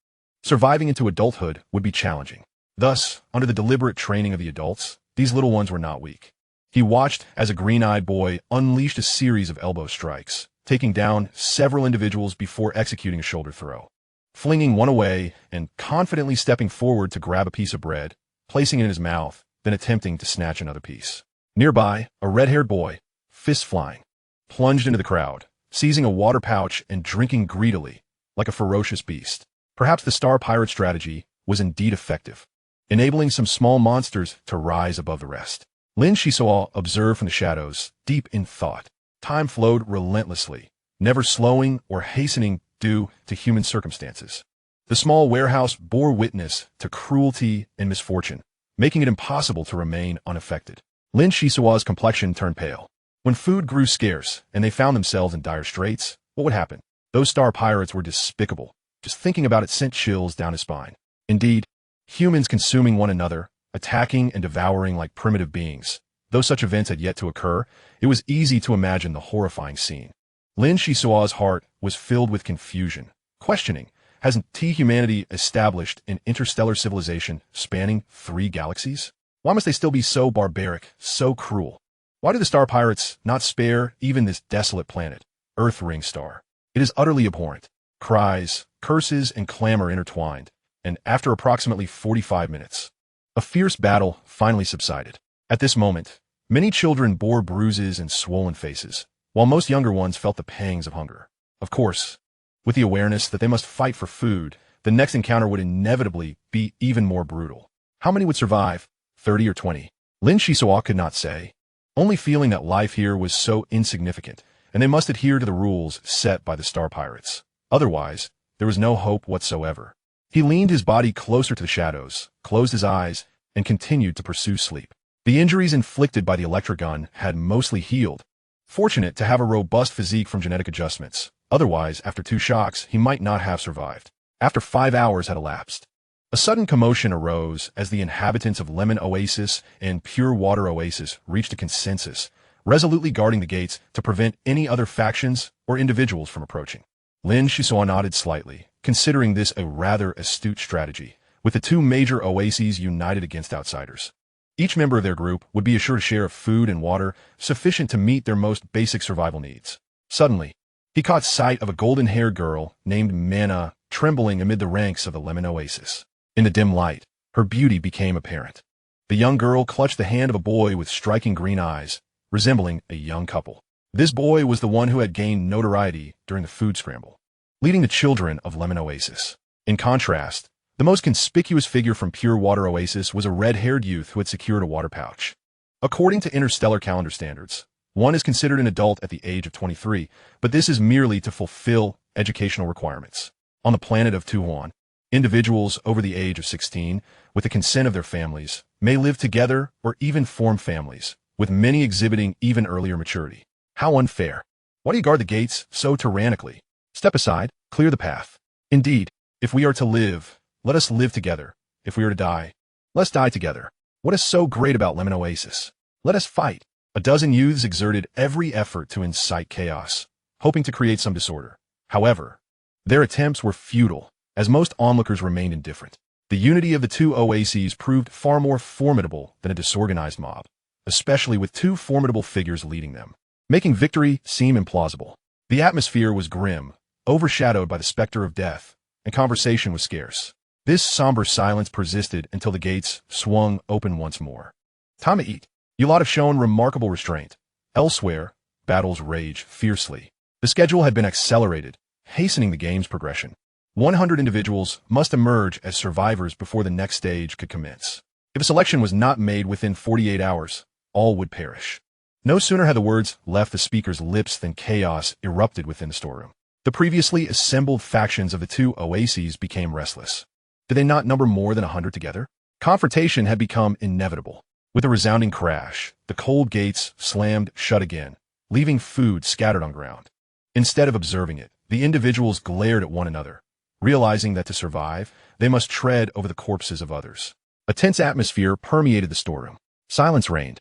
surviving into adulthood would be challenging. Thus, under the deliberate training of the adults, these little ones were not weak. He watched as a green-eyed boy unleashed a series of elbow strikes, taking down several individuals before executing a shoulder throw. Flinging one away and confidently stepping forward to grab a piece of bread, placing it in his mouth, then attempting to snatch another piece. Nearby, a red-haired boy, fists flying, plunged into the crowd, seizing a water pouch and drinking greedily, like a ferocious beast. Perhaps the Star Pirate strategy was indeed effective, enabling some small monsters to rise above the rest. Lin Xisuo observed from the shadows, deep in thought. Time flowed relentlessly, never slowing or hastening due to human circumstances. The small warehouse bore witness to cruelty and misfortune, making it impossible to remain unaffected. Lin Xisuo's complexion turned pale. When food grew scarce and they found themselves in dire straits, what would happen? Those star pirates were despicable. Just thinking about it sent chills down his spine. Indeed, humans consuming one another, attacking and devouring like primitive beings. Though such events had yet to occur, it was easy to imagine the horrifying scene. Lin Xisuo's heart was filled with confusion, questioning, hasn't humanity established an interstellar civilization spanning 3 galaxies? Why must they still be so barbaric, so cruel? Why do the star pirates not spare even this desolate planet, Earth Ring star? It is utterly abhorrent. Cries, curses, and clamor intertwined, and after approximately 45 minutes, a fierce battle finally subsided. At this moment, many children bore bruises and swollen faces, while most younger ones felt the pangs of hunger. Of course, with the awareness that they must fight for food, the next encounter would inevitably be even more brutal. How many would survive? 30 or 20? Lin Xisuo could not say, only feeling that life here was so insignificant, and they must adhere to the rules set by the Star Pirates. Otherwise, there was no hope whatsoever. He leaned his body closer to the shadows, closed his eyes, and continued to pursue sleep. The injuries inflicted by the electric gun had mostly healed. Fortunate to have a robust physique from genetic adjustments. Otherwise, after 2 shocks, he might not have survived. After 5 hours had elapsed, a sudden commotion arose as the inhabitants of Lemon Oasis and Pure Water Oasis reached a consensus, resolutely guarding the gates to prevent any other factions or individuals from approaching. Lin Xisuo nodded slightly, considering this a rather astute strategy, with the 2 major oases united against outsiders. Each member of their group would be assured a share of food and water sufficient to meet their most basic survival needs. Suddenly, he caught sight of a golden-haired girl named Mana trembling amid the ranks of the Lemon Oasis. In the dim light, her beauty became apparent. The young girl clutched the hand of a boy with striking green eyes, resembling a young couple. This boy was the one who had gained notoriety during the food scramble, leading the children of Lemon Oasis. In contrast, the most conspicuous figure from Pure Water Oasis was a red-haired youth who had secured a water pouch. According to interstellar calendar standards, one is considered an adult at the age of 23, but this is merely to fulfill educational requirements. On the planet of Tuhuan, individuals over the age of 16, with the consent of their families, may live together or even form families, with many exhibiting even earlier maturity. How unfair! Why do you guard the gates so tyrannically? Step aside, clear the path. Indeed, if we are to live, let us live together. If we are to die, let's die together. What is so great about Lemon Oasis? Let us fight. A dozen youths exerted every effort to incite chaos, hoping to create some disorder. However, their attempts were futile, as most onlookers remained indifferent. The unity of the 2 oases proved far more formidable than a disorganized mob, especially with 2 formidable figures leading them, making victory seem implausible. The atmosphere was grim, overshadowed by the specter of death, and conversation was scarce. This somber silence persisted until the gates swung open once more. Time to eat. You lot have shown remarkable restraint. Elsewhere, battles rage fiercely. The schedule had been accelerated, hastening the game's progression. 100 individuals must emerge as survivors before the next stage could commence. If a selection was not made within 48 hours, all would perish. No sooner had the words left the speaker's lips than chaos erupted within the storeroom. The previously assembled factions of the two oases became restless. Did they not number more than 100 together? Confrontation had become inevitable. With a resounding crash, the cold gates slammed shut again, leaving food scattered on ground. Instead of observing it, the individuals glared at one another, realizing that to survive, they must tread over the corpses of others. A tense atmosphere permeated the storeroom. Silence reigned,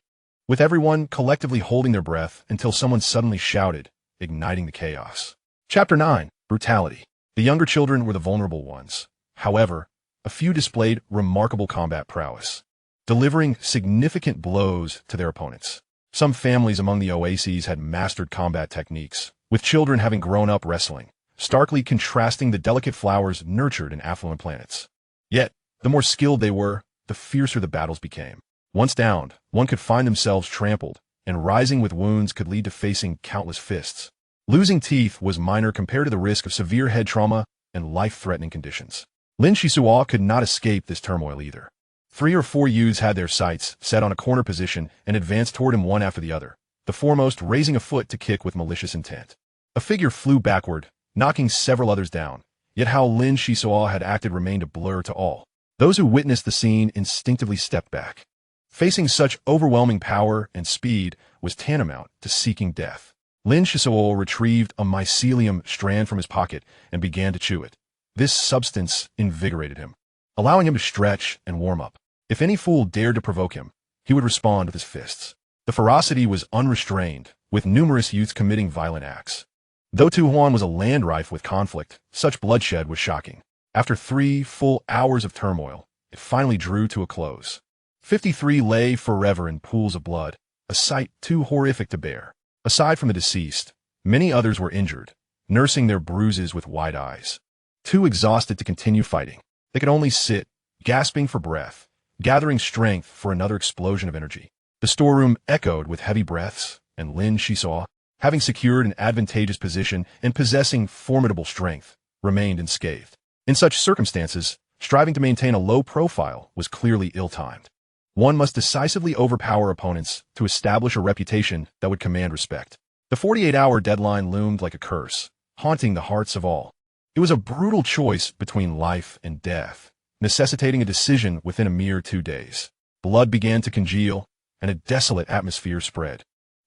with everyone collectively holding their breath until someone suddenly shouted, igniting the chaos. Chapter 9. Brutality. The younger children were the vulnerable ones. However, a few displayed remarkable combat prowess, delivering significant blows to their opponents. Some families among the oases had mastered combat techniques, with children having grown up wrestling, starkly contrasting the delicate flowers nurtured in affluent planets. Yet, the more skilled they were, the fiercer the battles became. Once downed, one could find themselves trampled, and rising with wounds could lead to facing countless fists. Losing teeth was minor compared to the risk of severe head trauma and life-threatening conditions. Lin Xisuo could not escape this turmoil either. 3 or 4 youths had their sights set on a corner position and advanced toward him one after the other, the foremost raising a foot to kick with malicious intent. A figure flew backward, knocking several others down, yet how Lin Xisuo had acted remained a blur to all. Those who witnessed the scene instinctively stepped back. Facing such overwhelming power and speed was tantamount to seeking death. Lin Xisuo retrieved a mycelium strand from his pocket and began to chew it. This substance invigorated him, allowing him to stretch and warm up. If any fool dared to provoke him, he would respond with his fists. The ferocity was unrestrained, with numerous youths committing violent acts. Though Tuhuan was a land rife with conflict, such bloodshed was shocking. After 3 full hours of turmoil, it finally drew to a close. 53 lay forever in pools of blood, a sight too horrific to bear. Aside from the deceased, many others were injured, nursing their bruises with wide eyes. Too exhausted to continue fighting, they could only sit, gasping for breath, gathering strength for another explosion of energy. The storeroom echoed with heavy breaths, and Lin Xisuo, having secured an advantageous position and possessing formidable strength, remained unscathed. In such circumstances, striving to maintain a low profile was clearly ill-timed. One must decisively overpower opponents to establish a reputation that would command respect. The 48-hour deadline loomed like a curse, haunting the hearts of all. It was a brutal choice between life and death, necessitating a decision within a mere 2 days. Blood began to congeal, and a desolate atmosphere spread,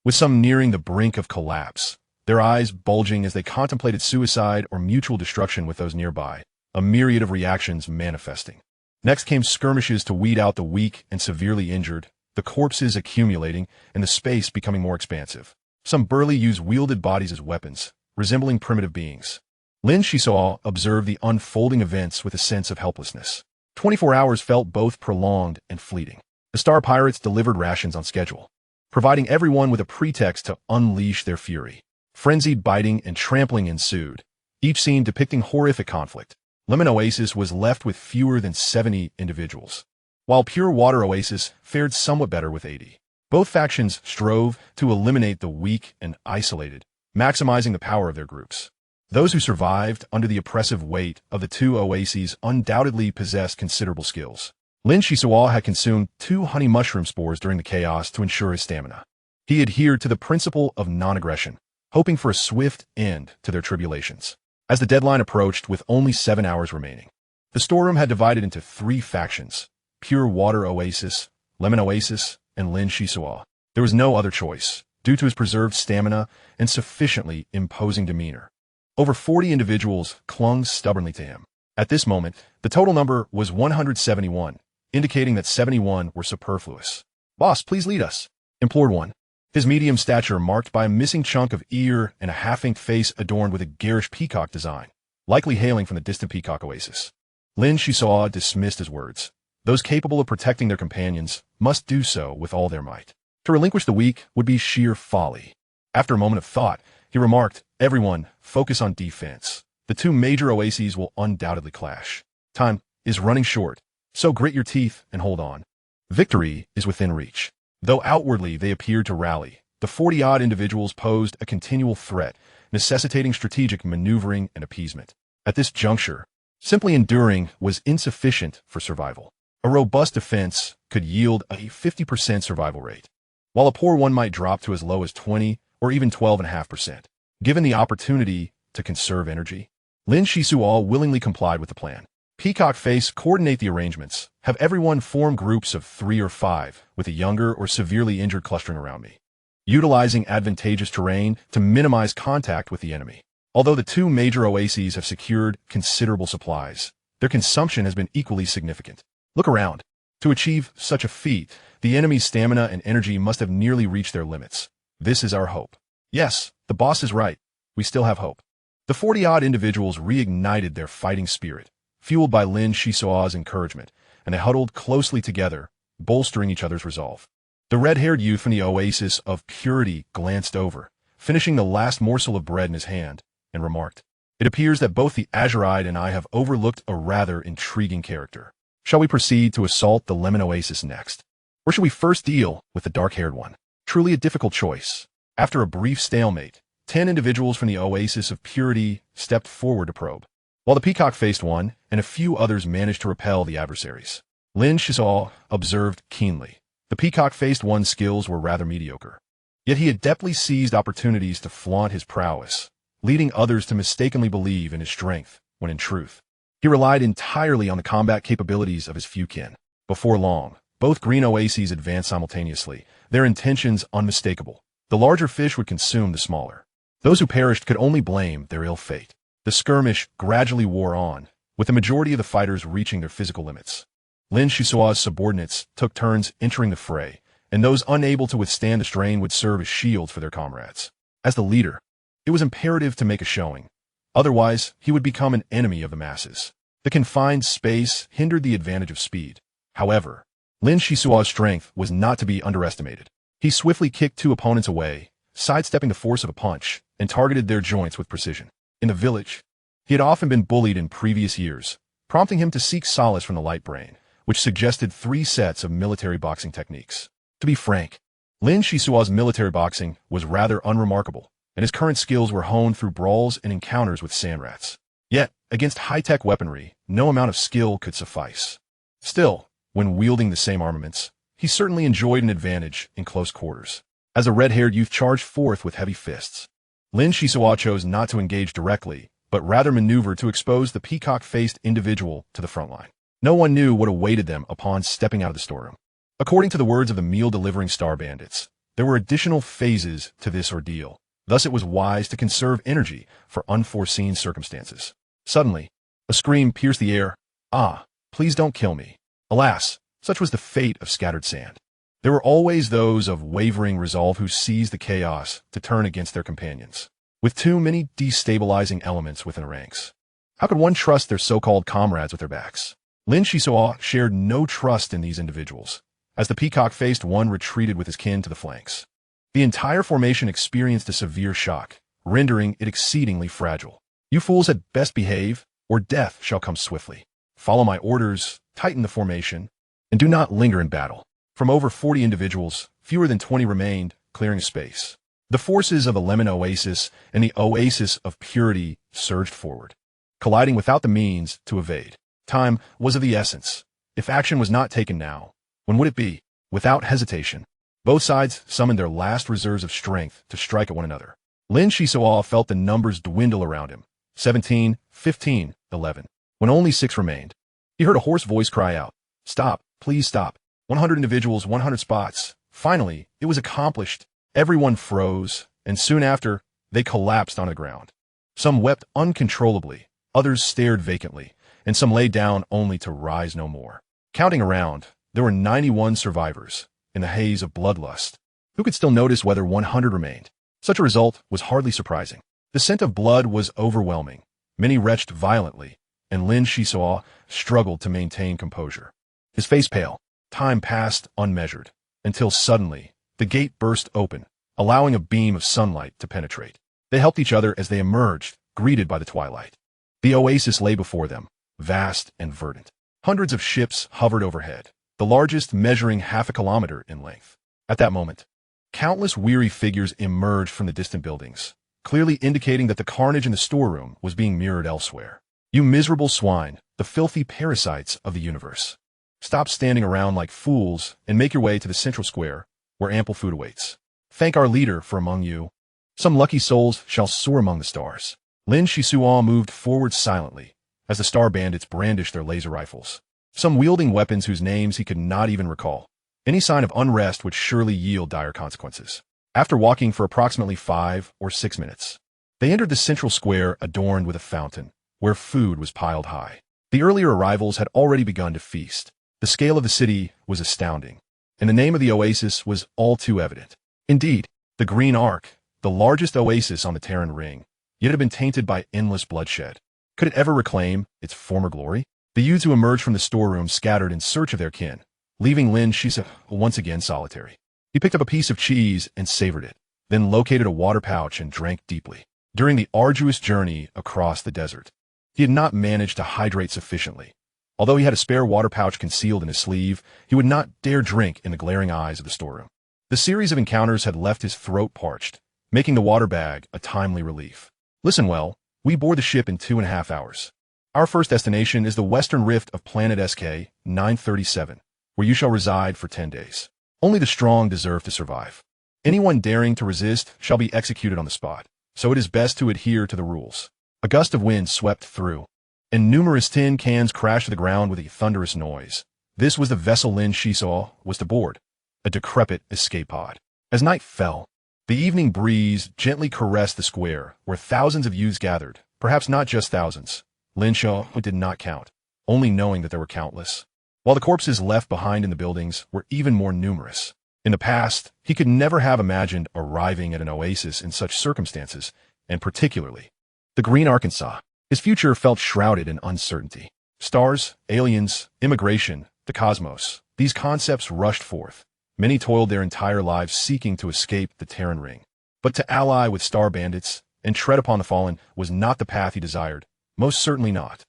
with some nearing the brink of collapse, their eyes bulging as they contemplated suicide or mutual destruction with those nearby, a myriad of reactions manifesting. Next came skirmishes to weed out the weak and severely injured, the corpses accumulating and the space becoming more expansive. Some burly youths wielded bodies as weapons, resembling primitive beings. Lin Xisuo observed the unfolding events with a sense of helplessness. 24 hours felt both prolonged and fleeting. The Star Pirates delivered rations on schedule, providing everyone with a pretext to unleash their fury. Frenzied biting and trampling ensued, each scene depicting horrific conflict. Lemon Oasis was left with fewer than 70 individuals, while Pure Water Oasis fared somewhat better with 80. Both factions strove to eliminate the weak and isolated, maximizing the power of their groups. Those who survived under the oppressive weight of the two oases undoubtedly possessed considerable skills. Lin Xisuo had consumed 2 honey mushroom spores during the chaos to ensure his stamina. He adhered to the principle of non-aggression, hoping for a swift end to their tribulations. As the deadline approached with only 7 hours remaining, the storeroom had divided into 3 factions: Pure Water Oasis, Lemon Oasis, and Lin Xisuo. There was no other choice, due to his preserved stamina and sufficiently imposing demeanor. Over 40 individuals clung stubbornly to him. At this moment, the total number was 171, indicating that 71 were superfluous. "Boss, please lead us," implored one. His medium stature marked by a missing chunk of ear and a half-inked face adorned with a garish peacock design, likely hailing from the distant Peacock Oasis. Lin Xisuo dismissed his words. Those capable of protecting their companions must do so with all their might. To relinquish the weak would be sheer folly. After a moment of thought, he remarked, "Everyone, focus on defense. The 2 major oases will undoubtedly clash. Time is running short, so grit your teeth and hold on. Victory is within reach." Though outwardly they appeared to rally, the 40-odd individuals posed a continual threat, necessitating strategic maneuvering and appeasement. At this juncture, simply enduring was insufficient for survival. A robust defense could yield a 50% survival rate, while a poor one might drop to as low as 20 or even 12.5%. Given the opportunity to conserve energy, Lin Xisuo willingly complied with the plan. Peacock Face coordinate the arrangements, have everyone form groups of 3 or 5, with a younger or severely injured clustering around me, utilizing advantageous terrain to minimize contact with the enemy. Although the 2 major oases have secured considerable supplies, their consumption has been equally significant. Look around. To achieve such a feat, the enemy's stamina and energy must have nearly reached their limits. This is our hope. Yes, the boss is right. We still have hope. The 40-odd individuals reignited their fighting spirit, fueled by Lin Xisuo's encouragement, and they huddled closely together, bolstering each other's resolve. The red-haired youth from the Oasis of Purity glanced over, finishing the last morsel of bread in his hand, and remarked, "It appears that both the Azurite and I have overlooked a rather intriguing character. Shall we proceed to assault the Lemon Oasis next? Or should we first deal with the dark-haired one?" Truly a difficult choice. After a brief stalemate, 10 individuals from the Oasis of Purity stepped forward to probe, while the peacock-faced one and a few others managed to repel the adversaries. Lin Xisuo observed keenly. The peacock-faced one's skills were rather mediocre, yet he had adeptly seized opportunities to flaunt his prowess, leading others to mistakenly believe in his strength, when in truth, he relied entirely on the combat capabilities of his few kin. Before long, both green oases advanced simultaneously, their intentions unmistakable. The larger fish would consume the smaller. Those who perished could only blame their ill fate. The skirmish gradually wore on, with the majority of the fighters reaching their physical limits. Lin Xisuo's subordinates took turns entering the fray, and those unable to withstand the strain would serve as shields for their comrades. As the leader, it was imperative to make a showing. Otherwise, he would become an enemy of the masses. The confined space hindered the advantage of speed. However, Lin Xisuo's strength was not to be underestimated. He swiftly kicked 2 opponents away, sidestepping the force of a punch, and targeted their joints with precision. In the village, he had often been bullied in previous years, prompting him to seek solace from the light brain, which suggested 3 sets of military boxing techniques. To be frank, Lin Xisuo's military boxing was rather unremarkable, and his current skills were honed through brawls and encounters with sand rats. Yet, against high-tech weaponry, no amount of skill could suffice. Still, when wielding the same armaments, he certainly enjoyed an advantage in close quarters. As a red-haired youth charged forth with heavy fists, Lin Xisuo chose not to engage directly, but rather maneuver to expose the peacock-faced individual to the front line. No one knew what awaited them upon stepping out of the storeroom. According to the words of the meal-delivering star bandits, there were additional phases to this ordeal. Thus it was wise to conserve energy for unforeseen circumstances. Suddenly, a scream pierced the air. "Ah, please don't kill me." Alas, such was the fate of scattered sand. There were always those of wavering resolve who seized the chaos to turn against their companions, with too many destabilizing elements within the ranks. How could one trust their so-called comrades with their backs? Lin Xisuo shared no trust in these individuals, as the peacock-faced one retreated with his kin to the flanks. The entire formation experienced a severe shock, rendering it exceedingly fragile. "You fools had best behave, or death shall come swiftly. Follow my orders, tighten the formation, and do not linger in battle." From over 40 individuals, fewer than 20 remained, clearing a space. The forces of the Lemon Oasis and the Oasis of Purity surged forward, colliding without the means to evade. Time was of the essence. If action was not taken now, when would it be? Without hesitation, both sides summoned their last reserves of strength to strike at one another. Lin Xisuo felt the numbers dwindle around him. 17, 15, 11. When only 6 remained, he heard a hoarse voice cry out, "Stop, please stop. 100 individuals, 100 spots." Finally, it was accomplished. Everyone froze, and soon after, they collapsed on the ground. Some wept uncontrollably, others stared vacantly, and some lay down only to rise no more. Counting around, there were 91 survivors, in the haze of bloodlust. Who could still notice whether 100 remained? Such a result was hardly surprising. The scent of blood was overwhelming. Many retched violently, and Lin Xisuo struggled to maintain composure. His face pale. Time passed unmeasured, until suddenly, the gate burst open, allowing a beam of sunlight to penetrate. They helped each other as they emerged, greeted by the twilight. The oasis lay before them, vast and verdant. Hundreds of ships hovered overhead, the largest measuring half a kilometer in length. At that moment, countless weary figures emerged from the distant buildings, clearly indicating that the carnage in the storeroom was being mirrored elsewhere. You miserable swine, the filthy parasites of the universe. Stop standing around like fools and make your way to the central square, where ample food awaits. Thank our leader for among you. Some lucky souls shall soar among the stars. Lin Xisuo moved forward silently, as the star bandits brandished their laser rifles, some wielding weapons whose names he could not even recall. Any sign of unrest would surely yield dire consequences. After walking for approximately 5 or 6 minutes, they entered the central square adorned with a fountain, where food was piled high. The earlier arrivals had already begun to feast. The scale of the city was astounding, and the name of the oasis was all too evident. Indeed, the Green Ark, the largest oasis on the Terran Ring, yet had been tainted by endless bloodshed. Could it ever reclaim its former glory? The youths who emerged from the storeroom scattered in search of their kin, leaving Lin Xisuo once again solitary. He picked up a piece of cheese and savored it, then located a water pouch and drank deeply. During the arduous journey across the desert, he had not managed to hydrate sufficiently. Although he had a spare water pouch concealed in his sleeve, he would not dare drink in the glaring eyes of the storeroom. The series of encounters had left his throat parched, making the water bag a timely relief. Listen well, we board the ship in 2.5 hours. Our first destination is the western rift of planet SK 937, where you shall reside for 10 days. Only the strong deserve to survive. Anyone daring to resist shall be executed on the spot, so it is best to adhere to the rules. A gust of wind swept through, and numerous tin cans crashed to the ground with a thunderous noise. This was the vessel Lin Xisuo was to board, a decrepit escape pod. As night fell, the evening breeze gently caressed the square, where thousands of youths gathered, perhaps not just thousands. Lin Xisuo did not count, only knowing that there were countless, while the corpses left behind in the buildings were even more numerous. In the past, he could never have imagined arriving at an oasis in such circumstances, and particularly the Green Arkansas. His future felt shrouded in uncertainty. Stars, aliens, immigration, the cosmos, these concepts rushed forth. Many toiled their entire lives seeking to escape the Terran Ring. But to ally with star bandits and tread upon the fallen was not the path he desired, most certainly not.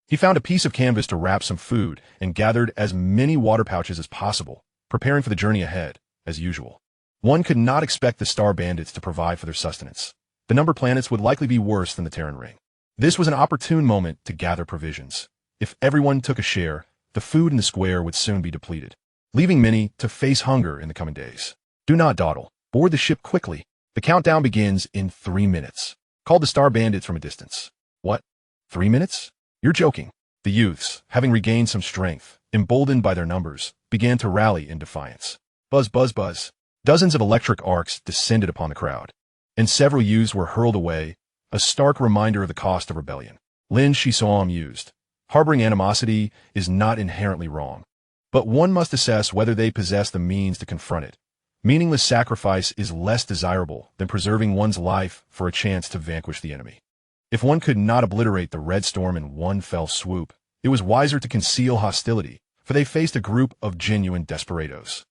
He found a piece of canvas to wrap some food and gathered as many water pouches as possible, preparing for the journey ahead, as usual. One could not expect the star bandits to provide for their sustenance. The number planets would likely be worse than the Terran Ring. This was an opportune moment to gather provisions. If everyone took a share, the food in the square would soon be depleted, leaving many to face hunger in the coming days. Do not dawdle. Board the ship quickly. The countdown begins in 3 minutes. Called the star bandits from a distance. What? 3 minutes? You're joking. The youths, having regained some strength, emboldened by their numbers, began to rally in defiance. Buzz, buzz, buzz. Dozens of electric arcs descended upon the crowd, and several youths were hurled away, a stark reminder of the cost of rebellion. Lin Xisuo mused. Harboring animosity is not inherently wrong, but one must assess whether they possess the means to confront it. Meaningless sacrifice is less desirable than preserving one's life for a chance to vanquish the enemy. If one could not obliterate the Red Storm in one fell swoop, it was wiser to conceal hostility, for they faced a group of genuine desperados.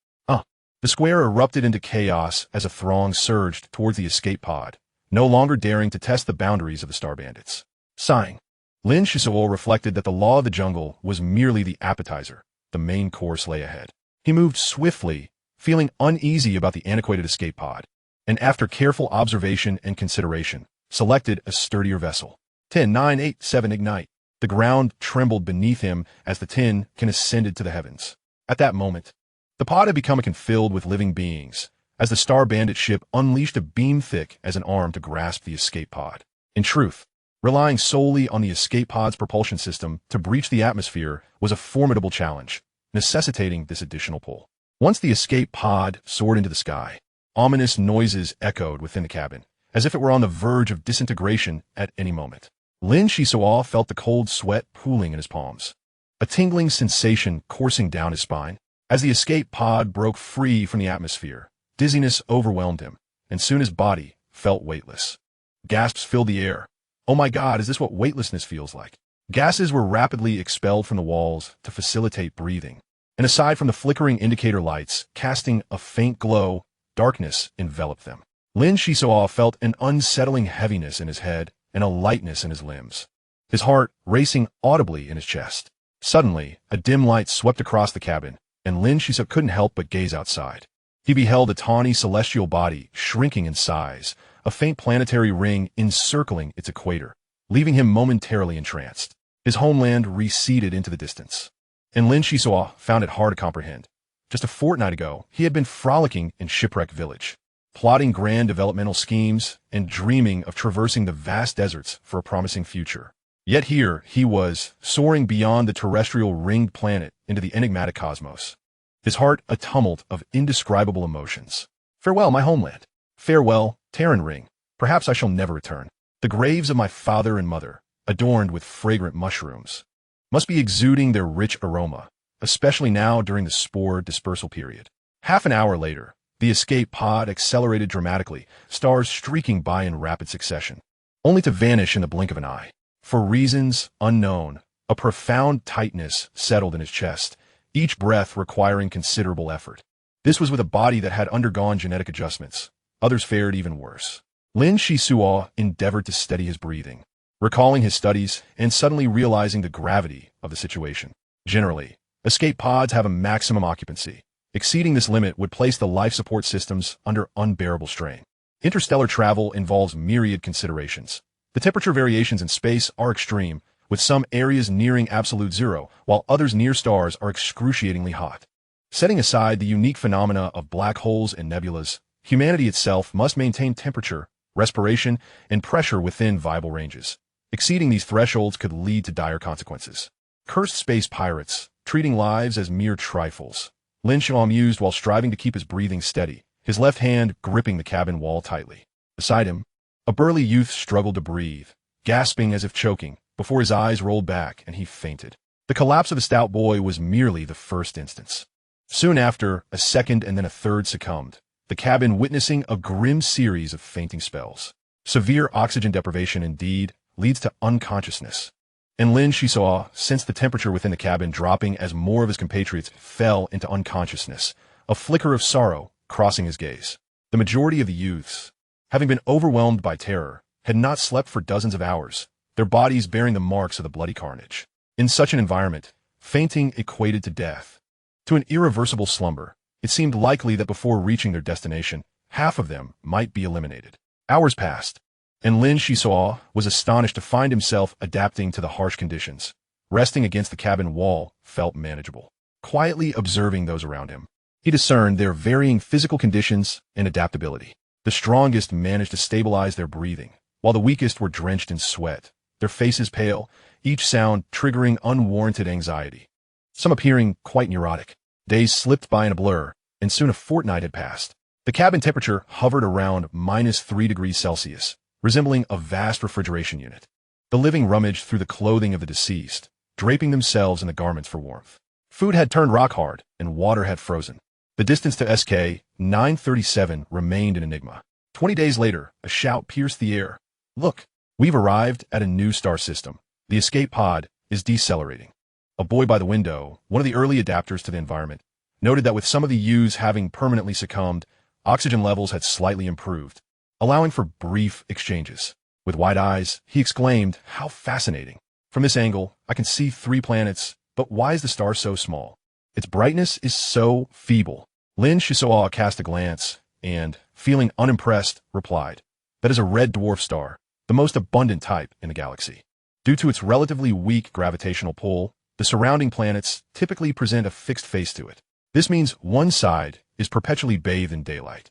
The square erupted into chaos as a throng surged towards the escape pod, no longer daring to test the boundaries of the star bandits. Sighing, Lin Xisuo reflected that the law of the jungle was merely the appetizer. The main course lay ahead. He moved swiftly, feeling uneasy about the antiquated escape pod, and after careful observation and consideration, selected a sturdier vessel. 10, 9, 8, 7, ignite. The ground trembled beneath him as the tin can ascended to the heavens. At that moment, the pod had become filled with living beings, as the star bandit ship unleashed a beam thick as an arm to grasp the escape pod. In truth, relying solely on the escape pod's propulsion system to breach the atmosphere was a formidable challenge, necessitating this additional pull. Once the escape pod soared into the sky, ominous noises echoed within the cabin, as if it were on the verge of disintegration at any moment. Lin Xisuo felt the cold sweat pooling in his palms, a tingling sensation coursing down his spine. As the escape pod broke free from the atmosphere, dizziness overwhelmed him, and soon his body felt weightless. Gasps filled the air. Oh my God, is this what weightlessness feels like? Gases were rapidly expelled from the walls to facilitate breathing, and aside from the flickering indicator lights casting a faint glow, darkness enveloped them. Lin Xisuo felt an unsettling heaviness in his head and a lightness in his limbs, his heart racing audibly in his chest. Suddenly, a dim light swept across the cabin, and Lin Xisuo couldn't help but gaze outside. He beheld a tawny celestial body shrinking in size, a faint planetary ring encircling its equator, leaving him momentarily entranced. His homeland receded into the distance. And Lin Xisuo found it hard to comprehend. Just a fortnight ago, he had been frolicking in Shipwreck Village, plotting grand developmental schemes and dreaming of traversing the vast deserts for a promising future. Yet here he was, soaring beyond the terrestrial ringed planet into the enigmatic cosmos. His heart a tumult of indescribable emotions. Farewell, my homeland. Farewell, Terran Ring. Perhaps I shall never return. The graves of my father and mother, adorned with fragrant mushrooms, must be exuding their rich aroma, especially now during the spore dispersal period. Half an hour later, the escape pod accelerated dramatically, stars streaking by in rapid succession, only to vanish in the blink of an eye. For reasons unknown, a profound tightness settled in his chest, each breath requiring considerable effort. This was with a body that had undergone genetic adjustments. Others fared even worse. Lin Xisuo endeavored to steady his breathing, recalling his studies and suddenly realizing the gravity of the situation. Generally, escape pods have a maximum occupancy. Exceeding this limit would place the life support systems under unbearable strain. Interstellar travel involves myriad considerations. The temperature variations in space are extreme, with some areas nearing absolute zero, while others near stars are excruciatingly hot. Setting aside the unique phenomena of black holes and nebulas, humanity itself must maintain temperature, respiration, and pressure within viable ranges. Exceeding these thresholds could lead to dire consequences. Cursed space pirates, treating lives as mere trifles. Lin Xisuo mused while striving to keep his breathing steady, his left hand gripping the cabin wall tightly. Beside him, a burly youth struggled to breathe, gasping as if choking, before his eyes rolled back and he fainted. The collapse of the stout boy was merely the first instance. Soon after, a second and then a third succumbed, the cabin witnessing a grim series of fainting spells. Severe oxygen deprivation indeed leads to unconsciousness. And Lin Xisuo sensed the temperature within the cabin dropping as more of his compatriots fell into unconsciousness, a flicker of sorrow crossing his gaze. The majority of the youths, having been overwhelmed by terror, had not slept for dozens of hours, their bodies bearing the marks of the bloody carnage. In such an environment, fainting equated to death. To an irreversible slumber, it seemed likely that before reaching their destination, half of them might be eliminated. Hours passed, and Lin Xisuo was astonished to find himself adapting to the harsh conditions. Resting against the cabin wall felt manageable. Quietly observing those around him, he discerned their varying physical conditions and adaptability. The strongest managed to stabilize their breathing, while the weakest were drenched in sweat, their faces pale, each sound triggering unwarranted anxiety. Some appearing quite neurotic. Days slipped by in a blur, and soon a fortnight had passed. The cabin temperature hovered around -3 degrees Celsius, resembling a vast refrigeration unit. The living rummaged through the clothing of the deceased, draping themselves in the garments for warmth. Food had turned rock hard, and water had frozen. The distance to SK 937 remained an enigma. 20 days later, a shout pierced the air. Look, we've arrived at a new star system. The escape pod is decelerating. A boy by the window, one of the early adapters to the environment, noted that with some of the youths having permanently succumbed, oxygen levels had slightly improved, allowing for brief exchanges. With wide eyes, he exclaimed, "How fascinating! From this angle, I can see 3 planets, but why is the star so small? Its brightness is so feeble." Lin Xisuo cast a glance and, feeling unimpressed, replied, "That is a red dwarf star, the most abundant type in the galaxy. Due to its relatively weak gravitational pull, the surrounding planets typically present a fixed face to it. This means one side is perpetually bathed in daylight,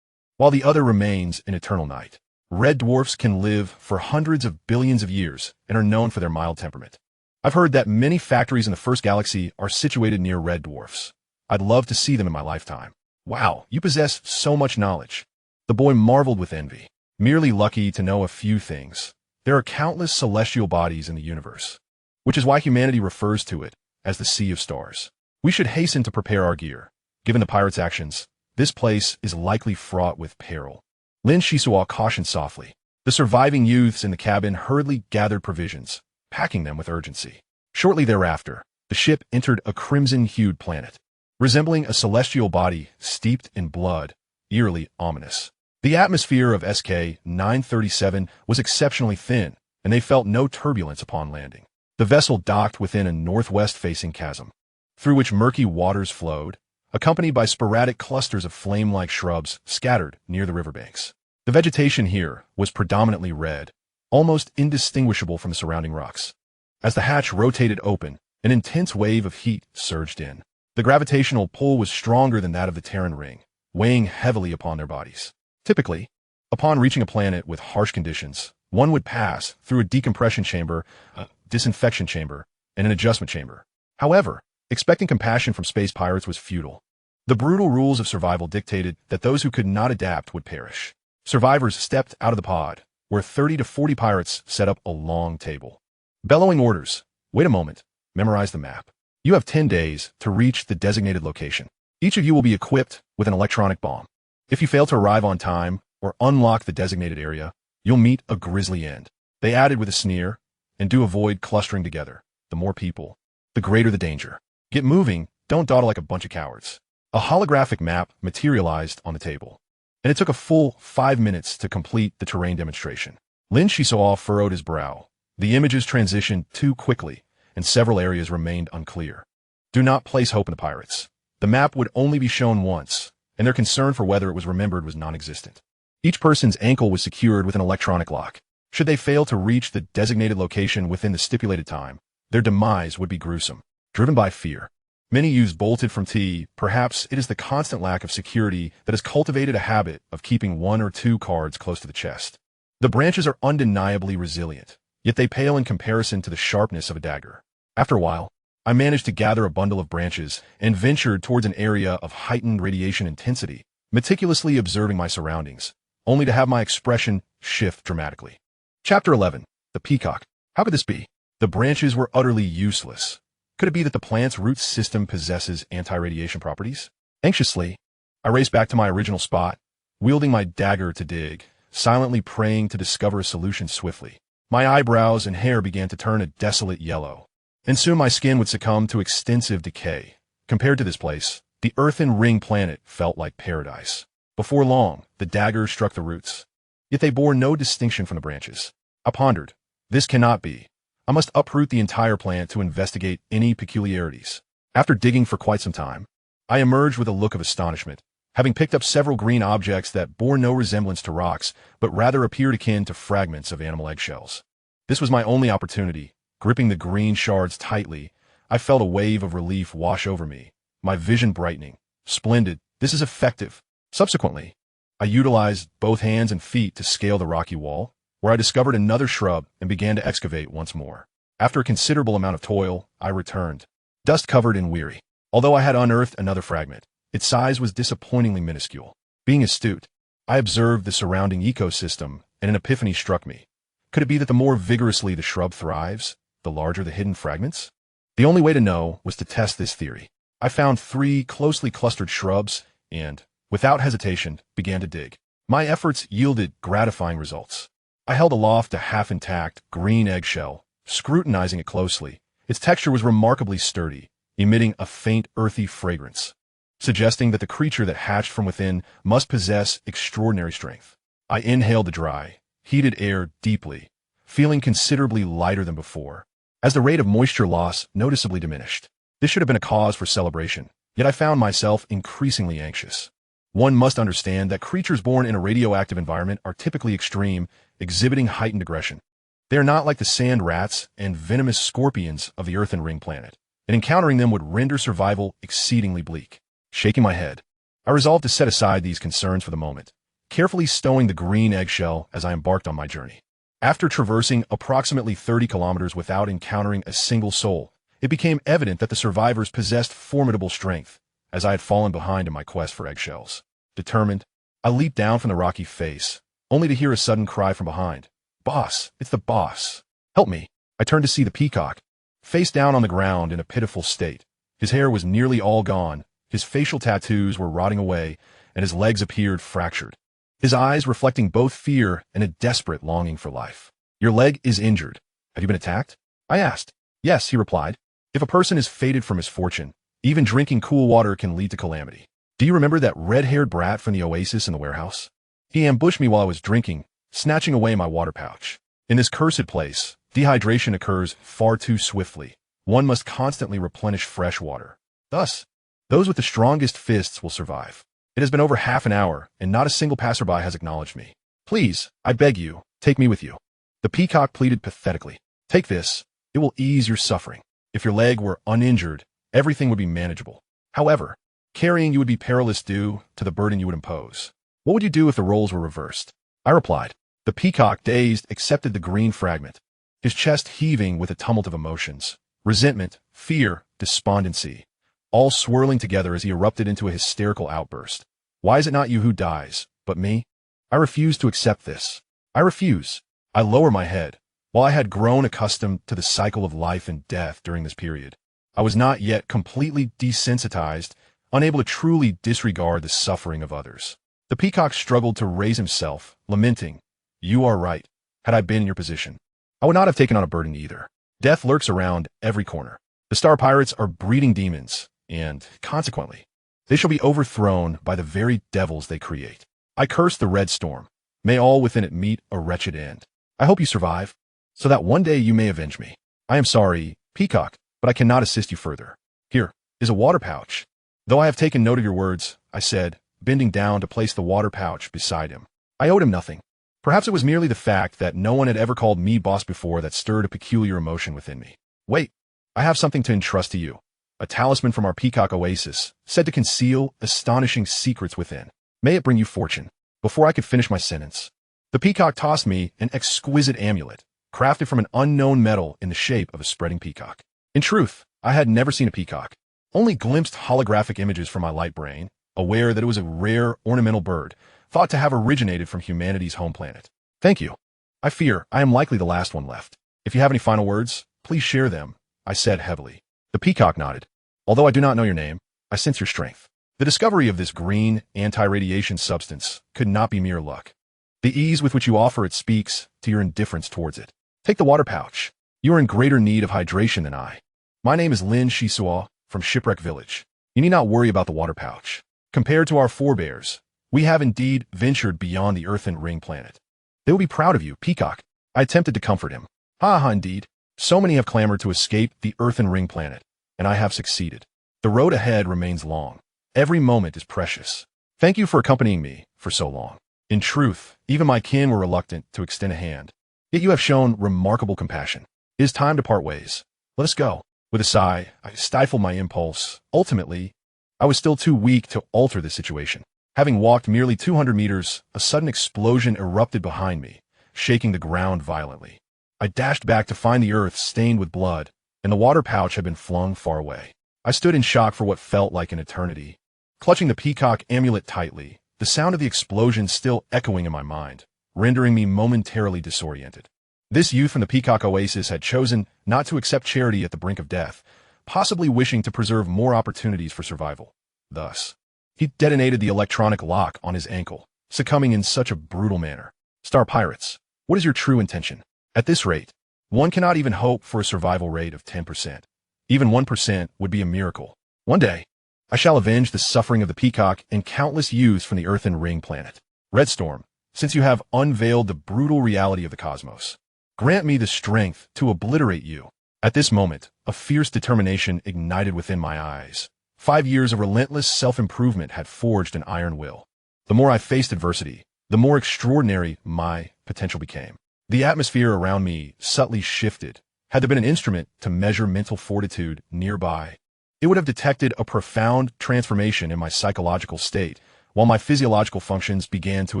while the other remains in eternal night. Red dwarfs can live for hundreds of billions of years and are known for their mild temperament. I've heard that many factories in the first galaxy are situated near red dwarfs. I'd love to see them in my lifetime." "Wow, you possess so much knowledge." The boy marveled with envy. Merely lucky to know a few things. There are countless celestial bodies in the universe, which is why humanity refers to it as the Sea of Stars. We should hasten to prepare our gear. Given the pirates' actions, this place is likely fraught with peril. Lin Xisuo cautioned softly. The surviving youths in the cabin hurriedly gathered provisions, packing them with urgency. Shortly thereafter, the ship entered a crimson-hued planet, resembling a celestial body steeped in blood, eerily ominous. The atmosphere of SK 937 was exceptionally thin, and they felt no turbulence upon landing. The vessel docked within a northwest-facing chasm, through which murky waters flowed, accompanied by sporadic clusters of flame-like shrubs scattered near the riverbanks. The vegetation here was predominantly red, almost indistinguishable from the surrounding rocks. As the hatch rotated open, an intense wave of heat surged in. The gravitational pull was stronger than that of the Terran ring, weighing heavily upon their bodies. Typically, upon reaching a planet with harsh conditions, one would pass through a decompression chamber, a disinfection chamber, and an adjustment chamber. However, expecting compassion from space pirates was futile. The brutal rules of survival dictated that those who could not adapt would perish. Survivors stepped out of the pod, where 30 to 40 pirates set up a long table. Bellowing orders. Wait a moment. Memorize the map. You have 10 days to reach the designated location. Each of you will be equipped with an electronic bomb. If you fail to arrive on time or unlock the designated area, you'll meet a grisly end. They added with a sneer, and do avoid clustering together. The more people, the greater the danger. Get moving, don't dawdle like a bunch of cowards. A holographic map materialized on the table, and it took a full 5 minutes to complete the terrain demonstration. Lin Xisuo furrowed his brow. The images transitioned too quickly, and several areas remained unclear. Do not place hope in the pirates. The map would only be shown once, and their concern for whether it was remembered was non-existent. Each person's ankle was secured with an electronic lock. Should they fail to reach the designated location within the stipulated time, their demise would be gruesome. Driven by fear, many use bolted from T. Perhaps it is the constant lack of security that has cultivated a habit of keeping 1 or 2 cards close to the chest. The branches are undeniably resilient, yet they pale in comparison to the sharpness of a dagger. After a while, I managed to gather a bundle of branches and ventured towards an area of heightened radiation intensity, meticulously observing my surroundings, only to have my expression shift dramatically. Chapter 11. The Peacock. How could this be? The branches were utterly useless. Could it be that the plant's root system possesses anti-radiation properties? Anxiously, I raced back to my original spot, wielding my dagger to dig, silently praying to discover a solution swiftly. My eyebrows and hair began to turn a desolate yellow, and soon my skin would succumb to extensive decay. Compared to this place, the earthen ring planet felt like paradise. Before long, the dagger struck the roots, yet they bore no distinction from the branches. I pondered, this cannot be. I must uproot the entire plant to investigate any peculiarities. After digging for quite some time, I emerged with a look of astonishment, having picked up several green objects that bore no resemblance to rocks, but rather appeared akin to fragments of animal eggshells. This was my only opportunity. Gripping the green shards tightly, I felt a wave of relief wash over me, my vision brightening. Splendid, this is effective. Subsequently, I utilized both hands and feet to scale the rocky wall, where I discovered another shrub and began to excavate once more. After a considerable amount of toil, I returned, dust-covered and weary. Although I had unearthed another fragment, its size was disappointingly minuscule. Being astute, I observed the surrounding ecosystem, and an epiphany struck me. Could it be that the more vigorously the shrub thrives, the larger the hidden fragments? The only way to know was to test this theory. I found 3 closely clustered shrubs and, without hesitation, began to dig. My efforts yielded gratifying results. I held aloft a half-intact green eggshell, scrutinizing it closely. Its texture was remarkably sturdy, emitting a faint earthy fragrance, suggesting that the creature that hatched from within must possess extraordinary strength. I inhaled the dry, heated air deeply, feeling considerably lighter than before, as the rate of moisture loss noticeably diminished. This should have been a cause for celebration, yet I found myself increasingly anxious. One must understand that creatures born in a radioactive environment are typically extreme, exhibiting heightened aggression. They are not like the sand rats and venomous scorpions of the earthen ring planet, and encountering them would render survival exceedingly bleak. Shaking my head, I resolved to set aside these concerns for the moment, carefully stowing the green eggshell as I embarked on my journey. After traversing approximately 30 kilometers without encountering a single soul, it became evident that the survivors possessed formidable strength, as I had fallen behind in my quest for eggshells. Determined, I leaped down from the rocky face, only to hear a sudden cry from behind. "Boss, it's the boss. Help me." I turned to see the peacock, face down on the ground in a pitiful state. His hair was nearly all gone, his facial tattoos were rotting away, and his legs appeared fractured, his eyes reflecting both fear and a desperate longing for life. "Your leg is injured. Have you been attacked?" I asked. "Yes," he replied. "If a person is fated for misfortune, even drinking cool water can lead to calamity. Do you remember that red-haired brat from the oasis in the warehouse? He ambushed me while I was drinking, snatching away my water pouch. In this cursed place, dehydration occurs far too swiftly. One must constantly replenish fresh water. Thus, Those with the strongest fists will survive. It has been over half an hour, and not a single passerby has acknowledged me. Please, I beg you, take me with you. The peacock pleaded pathetically. Take this. It will ease your suffering. If your leg were uninjured, everything would be manageable. However, carrying you would be perilous due to the burden you would impose. What would you do if the roles were reversed? I replied. The peacock, dazed, accepted the green fragment, his chest heaving with a tumult of emotions. Resentment, fear, despondency, all swirling together as he erupted into a hysterical outburst. Why is it not you who dies, but me? I refuse to accept this. I refuse. I lower my head. While I had grown accustomed to the cycle of life and death during this period, I was not yet completely desensitized, unable to truly disregard the suffering of others. The peacock struggled to raise himself, lamenting, "You are right. Had I been in your position, I would not have taken on a burden either. Death lurks around every corner. The star pirates are breeding demons, and, consequently, they shall be overthrown by the very devils they create. I curse the red storm. May all within it meet a wretched end. I hope you survive, so that one day you may avenge me. I am sorry, peacock, but I cannot assist you further. Here is a water pouch." "Though I have taken note of your words," I said, bending down to place the water pouch beside him. I owed him nothing. Perhaps it was merely the fact that no one had ever called me boss before that stirred a peculiar emotion within me. "Wait, I have something to entrust to you. A talisman from our peacock oasis, said to conceal astonishing secrets within. May it bring you fortune." Before I could finish my sentence, the peacock tossed me an exquisite amulet, crafted from an unknown metal in the shape of a spreading peacock. In truth, I had never seen a peacock, only glimpsed holographic images from my light brain, aware that it was a rare ornamental bird, thought to have originated from humanity's home planet. "Thank you. I fear I am likely the last one left. If you have any final words, please share them," I said heavily. The peacock nodded. "Although I do not know your name, I sense your strength. The discovery of this green, anti-radiation substance could not be mere luck. The ease with which you offer it speaks to your indifference towards it. Take the water pouch. You are in greater need of hydration than I. My name is Lin Xisuo from Shipwreck Village. You need not worry about the water pouch. Compared to our forebears, we have indeed ventured beyond the earthen ring planet. They will be proud of you, peacock." I attempted to comfort him. "Ha ha, indeed. So many have clamored to escape the earthen ring planet, and I have succeeded. The road ahead remains long. Every moment is precious. Thank you for accompanying me for so long. In truth, even my kin were reluctant to extend a hand. Yet you have shown remarkable compassion. It is time to part ways. Let us go." With a sigh, I stifled my impulse. Ultimately, I was still too weak to alter the situation. Having walked merely 200 meters, a sudden explosion erupted behind me, shaking the ground violently. I dashed back to find the earth stained with blood, and the water pouch had been flung far away. I stood in shock for what felt like an eternity, clutching the peacock amulet tightly, the sound of the explosion still echoing in my mind, rendering me momentarily disoriented. This youth from the peacock oasis had chosen not to accept charity at the brink of death, possibly wishing to preserve more opportunities for survival. Thus, he detonated the electronic lock on his ankle, succumbing in such a brutal manner. Star pirates, what is your true intention? At this rate, one cannot even hope for a survival rate of 10%. Even 1% would be a miracle. One day, I shall avenge the suffering of the peacock and countless youths from the earthen ring planet. Red Storm, since you have unveiled the brutal reality of the cosmos, grant me the strength to obliterate you. At this moment, a fierce determination ignited within my eyes. 5 years of relentless self-improvement had forged an iron will. The more I faced adversity, the more extraordinary my potential became. The atmosphere around me subtly shifted. Had there been an instrument to measure mental fortitude nearby, it would have detected a profound transformation in my psychological state, while my physiological functions began to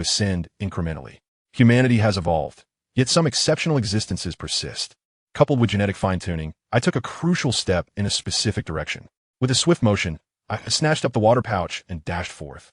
ascend incrementally. Humanity has evolved, yet some exceptional existences persist. Coupled with genetic fine-tuning, I took a crucial step in a specific direction. With a swift motion, I snatched up the water pouch and dashed forth.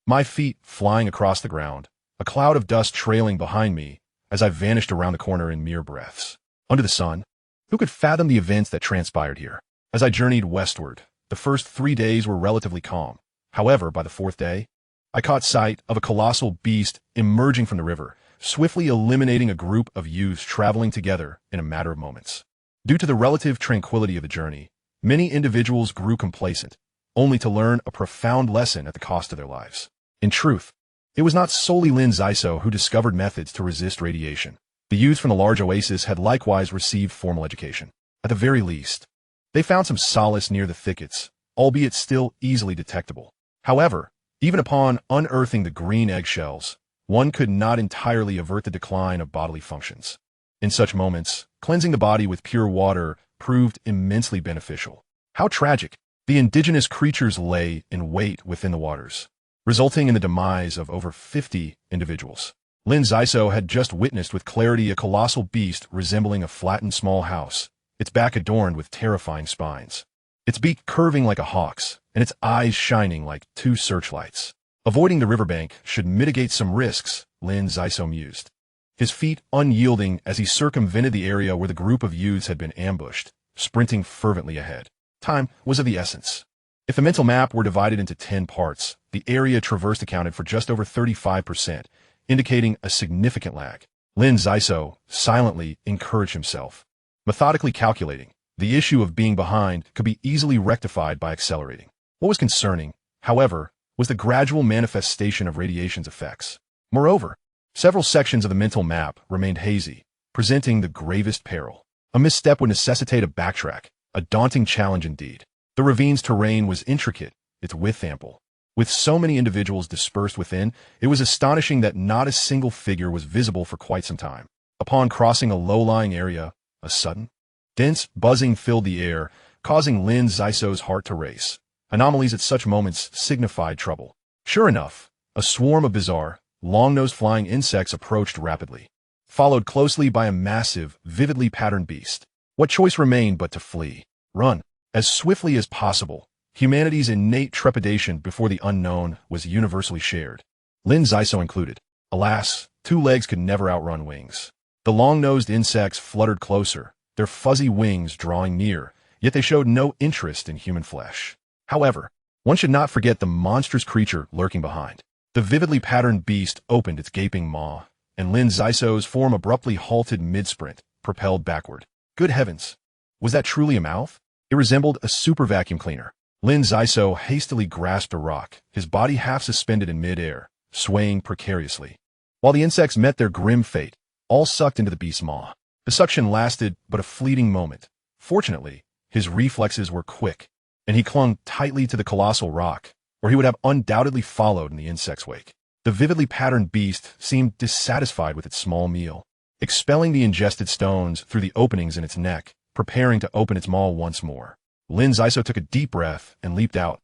My feet flying across the ground, a cloud of dust trailing behind me as I vanished around the corner in mere breaths. Under the sun, who could fathom the events that transpired here? As I journeyed westward, the first 3 days were relatively calm. However, by the 4th day, I caught sight of a colossal beast emerging from the river, swiftly eliminating a group of youths traveling together in a matter of moments. Due to the relative tranquility of the journey, many individuals grew complacent, only to learn a profound lesson at the cost of their lives. In truth, it was not solely Lin Xisuo who discovered methods to resist radiation. The youths from the large oasis had likewise received formal education. At the very least, they found some solace near the thickets, albeit still easily detectable. However, even upon unearthing the green eggshells, one could not entirely avert the decline of bodily functions. In such moments, cleansing the body with pure water proved immensely beneficial. How tragic! The indigenous creatures lay in wait within the waters, resulting in the demise of over 50 individuals. Lin Xisuo had just witnessed with clarity a colossal beast resembling a flattened small house, its back adorned with terrifying spines, its beak curving like a hawk's, and its eyes shining like two searchlights. Avoiding the riverbank should mitigate some risks, Lin Xisuo mused, his feet unyielding as he circumvented the area where the group of youths had been ambushed, sprinting fervently ahead. Time was of the essence. If the mental map were divided into 10 parts, the area traversed accounted for just over 35%, indicating a significant lag. Lin Xisuo silently encouraged himself, methodically calculating. The issue of being behind could be easily rectified by accelerating. What was concerning, however, was the gradual manifestation of radiation's effects. Moreover, several sections of the mental map remained hazy, presenting the gravest peril. A misstep would necessitate a backtrack, a daunting challenge indeed. The ravine's terrain was intricate, its width ample. With so many individuals dispersed within, it was astonishing that not a single figure was visible for quite some time. Upon crossing a low-lying area, a sudden, dense buzzing filled the air, causing Lin Xisuo's heart to race. Anomalies at such moments signified trouble. Sure enough, a swarm of bizarre, long-nosed flying insects approached rapidly, followed closely by a massive, vividly patterned beast. What choice remained but to flee? Run as swiftly as possible. Humanity's innate trepidation before the unknown was universally shared, Lin Xisuo included. Alas, 2 legs could never outrun wings. The long-nosed insects fluttered closer, their fuzzy wings drawing near, yet they showed no interest in human flesh. However, one should not forget the monstrous creature lurking behind. The vividly patterned beast opened its gaping maw, and Lin Xisuo's form abruptly halted mid-sprint, propelled backward. Good heavens! Was that truly a mouth? It resembled a super vacuum cleaner. Lin Xisuo hastily grasped a rock, his body half suspended in mid-air, swaying precariously. While the insects met their grim fate, all sucked into the beast's maw. The suction lasted but a fleeting moment. Fortunately, his reflexes were quick, and he clung tightly to the colossal rock, or he would have undoubtedly followed in the insect's wake. The vividly patterned beast seemed dissatisfied with its small meal, expelling the ingested stones through the openings in its neck, preparing to open its maw once more. Lin Xisuo took a deep breath and leaped out,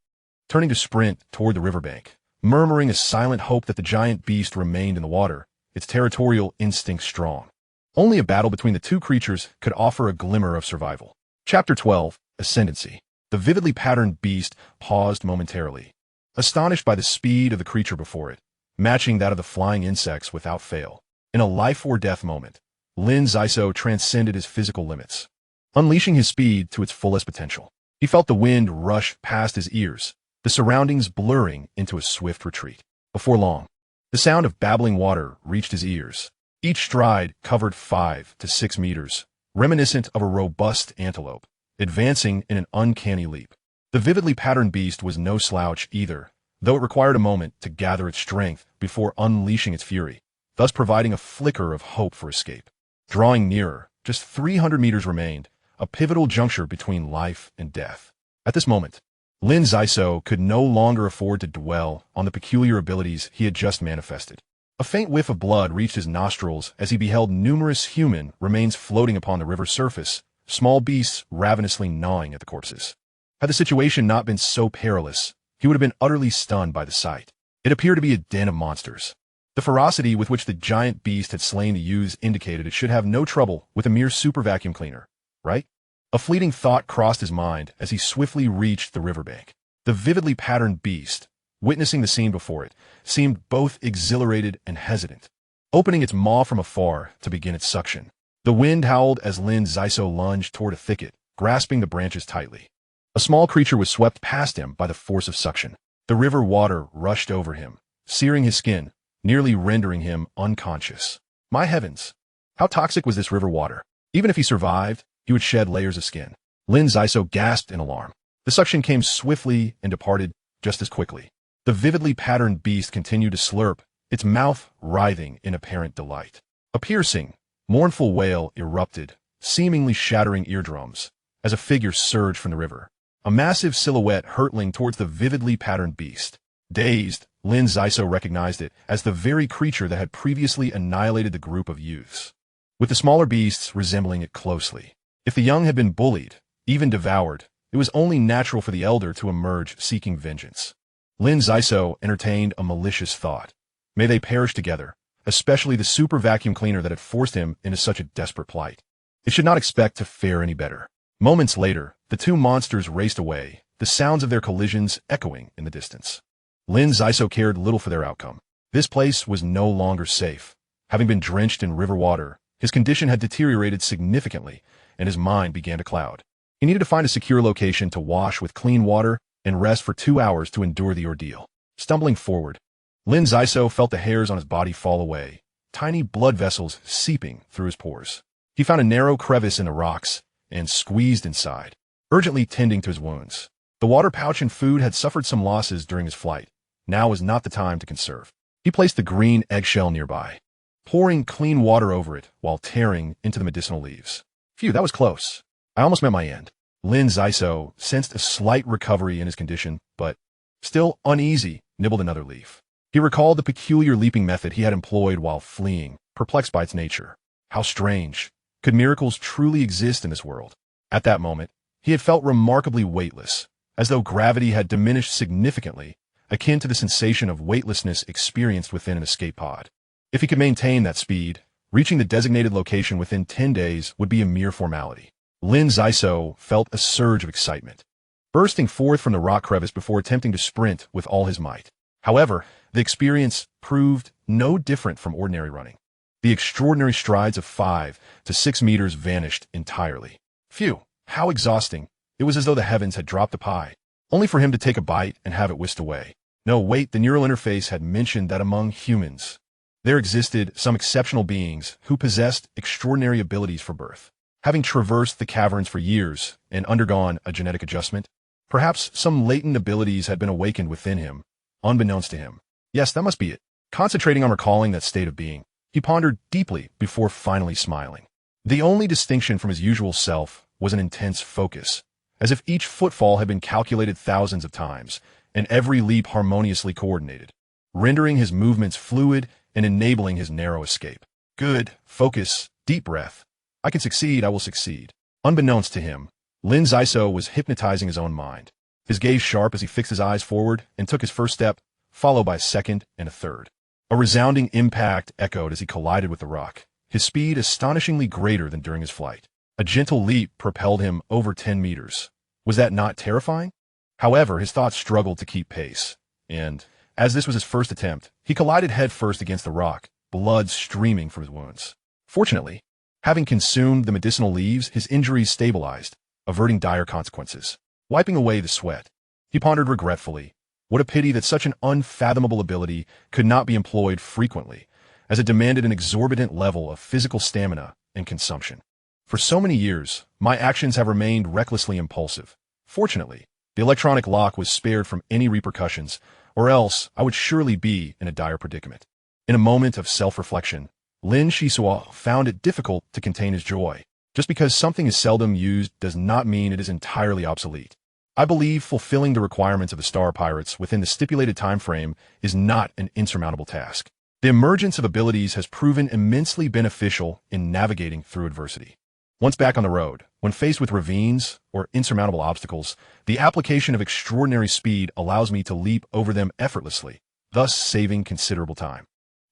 turning to sprint toward the riverbank, murmuring a silent hope that the giant beast remained in the water, its territorial instinct strong. Only a battle between the 2 creatures could offer a glimmer of survival. Chapter 12, Ascendancy. The vividly patterned beast paused momentarily, astonished by the speed of the creature before it, matching that of the flying insects without fail. In a life-or-death moment, Lin Xisuo transcended his physical limits, unleashing his speed to its fullest potential. He felt the wind rush past his ears, the surroundings blurring into a swift retreat. Before long, the sound of babbling water reached his ears. Each stride covered 5 to 6 meters, reminiscent of a robust antelope, advancing in an uncanny leap. The vividly patterned beast was no slouch either, though it required a moment to gather its strength before unleashing its fury, thus providing a flicker of hope for escape. Drawing nearer, just 300 meters remained, a pivotal juncture between life and death. At this moment, Lin Xisuo could no longer afford to dwell on the peculiar abilities he had just manifested. A faint whiff of blood reached his nostrils as he beheld numerous human remains floating upon the river's surface, small beasts ravenously gnawing at the corpses. Had the situation not been so perilous, he would have been utterly stunned by the sight. It appeared to be a den of monsters. The ferocity with which the giant beast had slain the youths indicated it should have no trouble with a mere super vacuum cleaner, right? A fleeting thought crossed his mind as he swiftly reached the riverbank. The vividly patterned beast, witnessing the scene before it, seemed both exhilarated and hesitant, opening its maw from afar to begin its suction. The wind howled as Lin Xisuo lunged toward a thicket, grasping the branches tightly. A small creature was swept past him by the force of suction. The river water rushed over him, searing his skin, nearly rendering him unconscious. My heavens! How toxic was this river water? Even if he survived, he would shed layers of skin. Lin Xisuo gasped in alarm. The suction came swiftly and departed just as quickly. The vividly patterned beast continued to slurp, its mouth writhing in apparent delight. A piercing, mournful wail erupted, seemingly shattering eardrums, as a figure surged from the river. a massive silhouette hurtling towards the vividly patterned beast. Dazed, Lin Xisuo recognized it as the very creature that had previously annihilated the group of youths, with the smaller beasts resembling it closely. If the young had been bullied, even devoured, it was only natural for the elder to emerge seeking vengeance. Lin Xisuo entertained a malicious thought. May they perish together, especially the super vacuum cleaner that had forced him into such a desperate plight. It should not expect to fare any better. Moments later, the two monsters raced away, the sounds of their collisions echoing in the distance. Lin Xisuo cared little for their outcome. This place was no longer safe. Having been drenched in river water, his condition had deteriorated significantly, and his mind began to cloud. He needed to find a secure location to wash with clean water and rest for 2 hours to endure the ordeal. Stumbling forward, Lin Xisuo felt the hairs on his body fall away, tiny blood vessels seeping through his pores. He found a narrow crevice in the rocks and squeezed inside, urgently tending to his wounds. The water pouch and food had suffered some losses during his flight. Now was not the time to conserve. He placed the green eggshell nearby, pouring clean water over it while tearing into the medicinal leaves. Phew, that was close. I almost met my end. Lin Xisuo sensed a slight recovery in his condition, but, still uneasy, nibbled another leaf. He recalled the peculiar leaping method he had employed while fleeing, perplexed by its nature. How strange. Could miracles truly exist in this world? At that moment, he had felt remarkably weightless, as though gravity had diminished significantly, akin to the sensation of weightlessness experienced within an escape pod. If he could maintain that speed, reaching the designated location within 10 days would be a mere formality. Lin Xisuo felt a surge of excitement, bursting forth from the rock crevice before attempting to sprint with all his might. However, the experience proved no different from ordinary running. The extraordinary strides of 5 to 6 meters vanished entirely. Phew, how exhausting. It was as though the heavens had dropped a pie, only for him to take a bite and have it whisked away. No, wait, the neural interface had mentioned that among humans, there existed some exceptional beings who possessed extraordinary abilities for birth. Having traversed the caverns for years and undergone a genetic adjustment, perhaps some latent abilities had been awakened within him, unbeknownst to him. Yes, that must be it. Concentrating on recalling that state of being, he pondered deeply before finally smiling. The only distinction from his usual self was an intense focus, as if each footfall had been calculated thousands of times, and every leap harmoniously coordinated, rendering his movements fluid and enabling his narrow escape. Good. Focus. Deep breath. I can succeed, I will succeed. Unbeknownst to him, Lin Xisuo was hypnotizing his own mind, his gaze sharp as he fixed his eyes forward and took his first step, followed by a second and a third. A resounding impact echoed as he collided with the rock, his speed astonishingly greater than during his flight. A gentle leap propelled him over 10 meters. Was that not terrifying? However, his thoughts struggled to keep pace, and, as this was his first attempt, he collided headfirst against the rock, blood streaming from his wounds. Fortunately, having consumed the medicinal leaves, his injuries stabilized, averting dire consequences. Wiping away the sweat, he pondered regretfully, what a pity that such an unfathomable ability could not be employed frequently, as it demanded an exorbitant level of physical stamina and consumption. For so many years, my actions have remained recklessly impulsive. Fortunately, the electronic lock was spared from any repercussions, or else I would surely be in a dire predicament. In a moment of self-reflection, Lin Xisuo found it difficult to contain his joy. Just because something is seldom used does not mean it is entirely obsolete. I believe fulfilling the requirements of the Star Pirates within the stipulated time frame is not an insurmountable task. The emergence of abilities has proven immensely beneficial in navigating through adversity. Once back on the road, when faced with ravines or insurmountable obstacles, the application of extraordinary speed allows me to leap over them effortlessly, thus saving considerable time.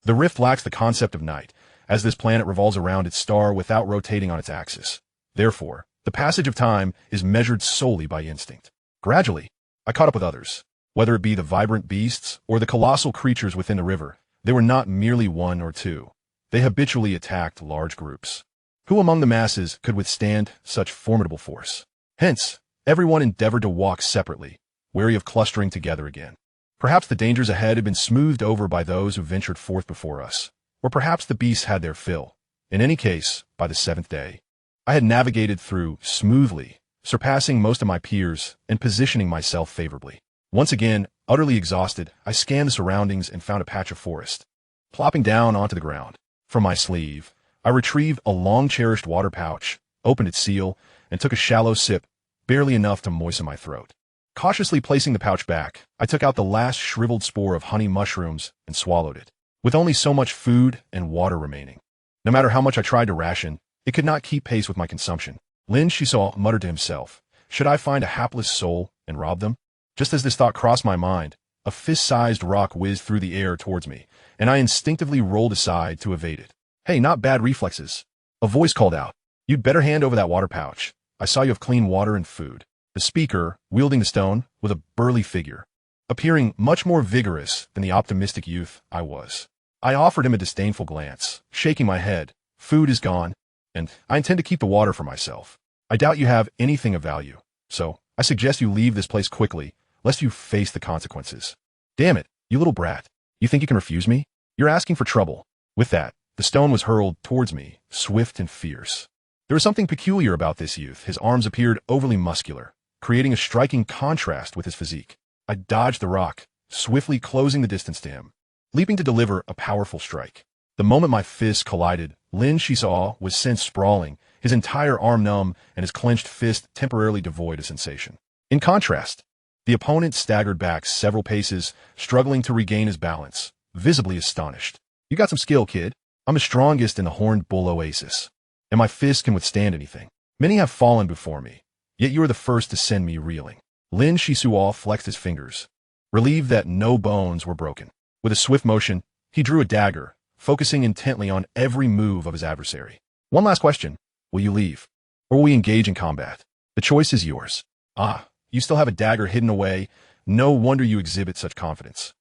The Rift lacks the concept of night, as this planet revolves around its star without rotating on its axis. Therefore, the passage of time is measured solely by instinct. Gradually, I caught up with others. Whether it be the vibrant beasts or the colossal creatures within the river, they were not merely one or two. They habitually attacked large groups. Who among the masses could withstand such formidable force? Hence, everyone endeavored to walk separately, wary of clustering together again. Perhaps the dangers ahead had been smoothed over by those who ventured forth before us, or perhaps the beasts had their fill. In any case, by the 7th day, I had navigated through smoothly, surpassing most of my peers and positioning myself favorably. Once again, utterly exhausted, I scanned the surroundings and found a patch of forest. Plopping down onto the ground, from my sleeve, I retrieved a long-cherished water pouch, opened its seal, and took a shallow sip, barely enough to moisten my throat. Cautiously placing the pouch back, I took out the last shriveled spore of honey mushrooms and swallowed it, with only so much food and water remaining. No matter how much I tried to ration, it could not keep pace with my consumption. Lin Xisuo muttered to himself, "Should I find a hapless soul and rob them?" Just as this thought crossed my mind, a fist-sized rock whizzed through the air towards me, and I instinctively rolled aside to evade it. "Hey, not bad reflexes." A voice called out, "You'd better hand over that water pouch. I saw you have clean water and food." The speaker, wielding the stone, was a burly figure, appearing much more vigorous than the optimistic youth I was. I offered him a disdainful glance, shaking my head. "Food is gone, and I intend to keep the water for myself. I doubt you have anything of value, so I suggest you leave this place quickly, lest you face the consequences." "Damn it, you little brat. You think you can refuse me? You're asking for trouble." With that, the stone was hurled towards me, swift and fierce. There was something peculiar about this youth. His arms appeared overly muscular, creating a striking contrast with his physique. I dodged the rock, swiftly closing the distance to him, leaping to deliver a powerful strike. The moment my fists collided, Lin Xisuo was sent sprawling, his entire arm numb and his clenched fist temporarily devoid of sensation. In contrast, the opponent staggered back several paces, struggling to regain his balance, visibly astonished. "You got some skill, kid. I'm the strongest in the Horned Bull Oasis, and my fists can withstand anything. Many have fallen before me, yet you are the first to send me reeling." Lin Xisuo flexed his fingers, relieved that no bones were broken. With a swift motion, he drew a dagger, focusing intently on every move of his adversary. "One last question. Will you leave, or will we engage in combat? The choice is yours." "Ah, you still have a dagger hidden away. No wonder you exhibit such confidence.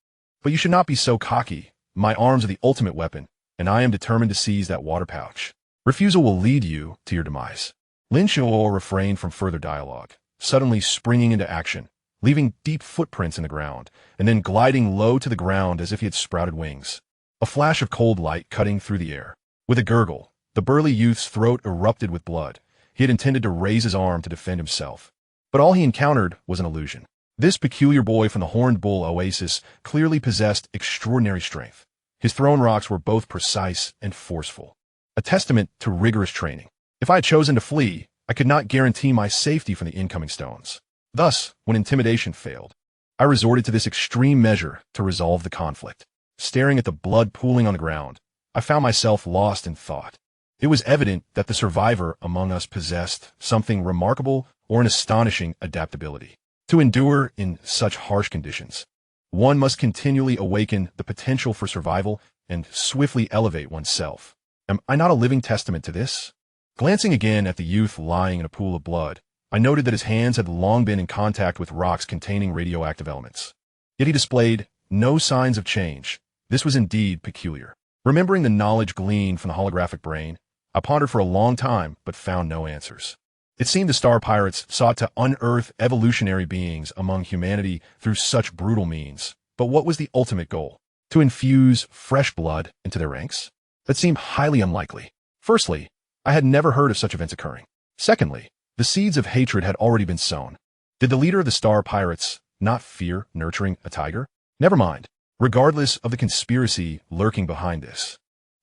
But you should not be so cocky. My arms are the ultimate weapon, and I am determined to seize that water pouch. Refusal will lead you to your demise." Lin Xisuo refrained from further dialogue, suddenly springing into action, leaving deep footprints in the ground, and then gliding low to the ground as if he had sprouted wings. A flash of cold light cutting through the air. With a gurgle, the burly youth's throat erupted with blood. He had intended to raise his arm to defend himself, but all he encountered was an illusion. This peculiar boy from the Horned Bull Oasis clearly possessed extraordinary strength. His thrown rocks were both precise and forceful, a testament to rigorous training. If I had chosen to flee, I could not guarantee my safety from the incoming stones. Thus, when intimidation failed, I resorted to this extreme measure to resolve the conflict. Staring at the blood pooling on the ground, I found myself lost in thought. It was evident that the survivor among us possessed something remarkable or an astonishing adaptability. To endure in such harsh conditions, one must continually awaken the potential for survival and swiftly elevate oneself. Am I not a living testament to this? Glancing again at the youth lying in a pool of blood, I noted that his hands had long been in contact with rocks containing radioactive elements. Yet he displayed no signs of change. This was indeed peculiar. Remembering the knowledge gleaned from the holographic brain, I pondered for a long time but found no answers. It seemed the star pirates sought to unearth evolutionary beings among humanity through such brutal means. But what was the ultimate goal? To infuse fresh blood into their ranks? That seemed highly unlikely. Firstly, I had never heard of such events occurring. Secondly, the seeds of hatred had already been sown. Did the leader of the star pirates not fear nurturing a tiger? Never mind. Regardless of the conspiracy lurking behind this,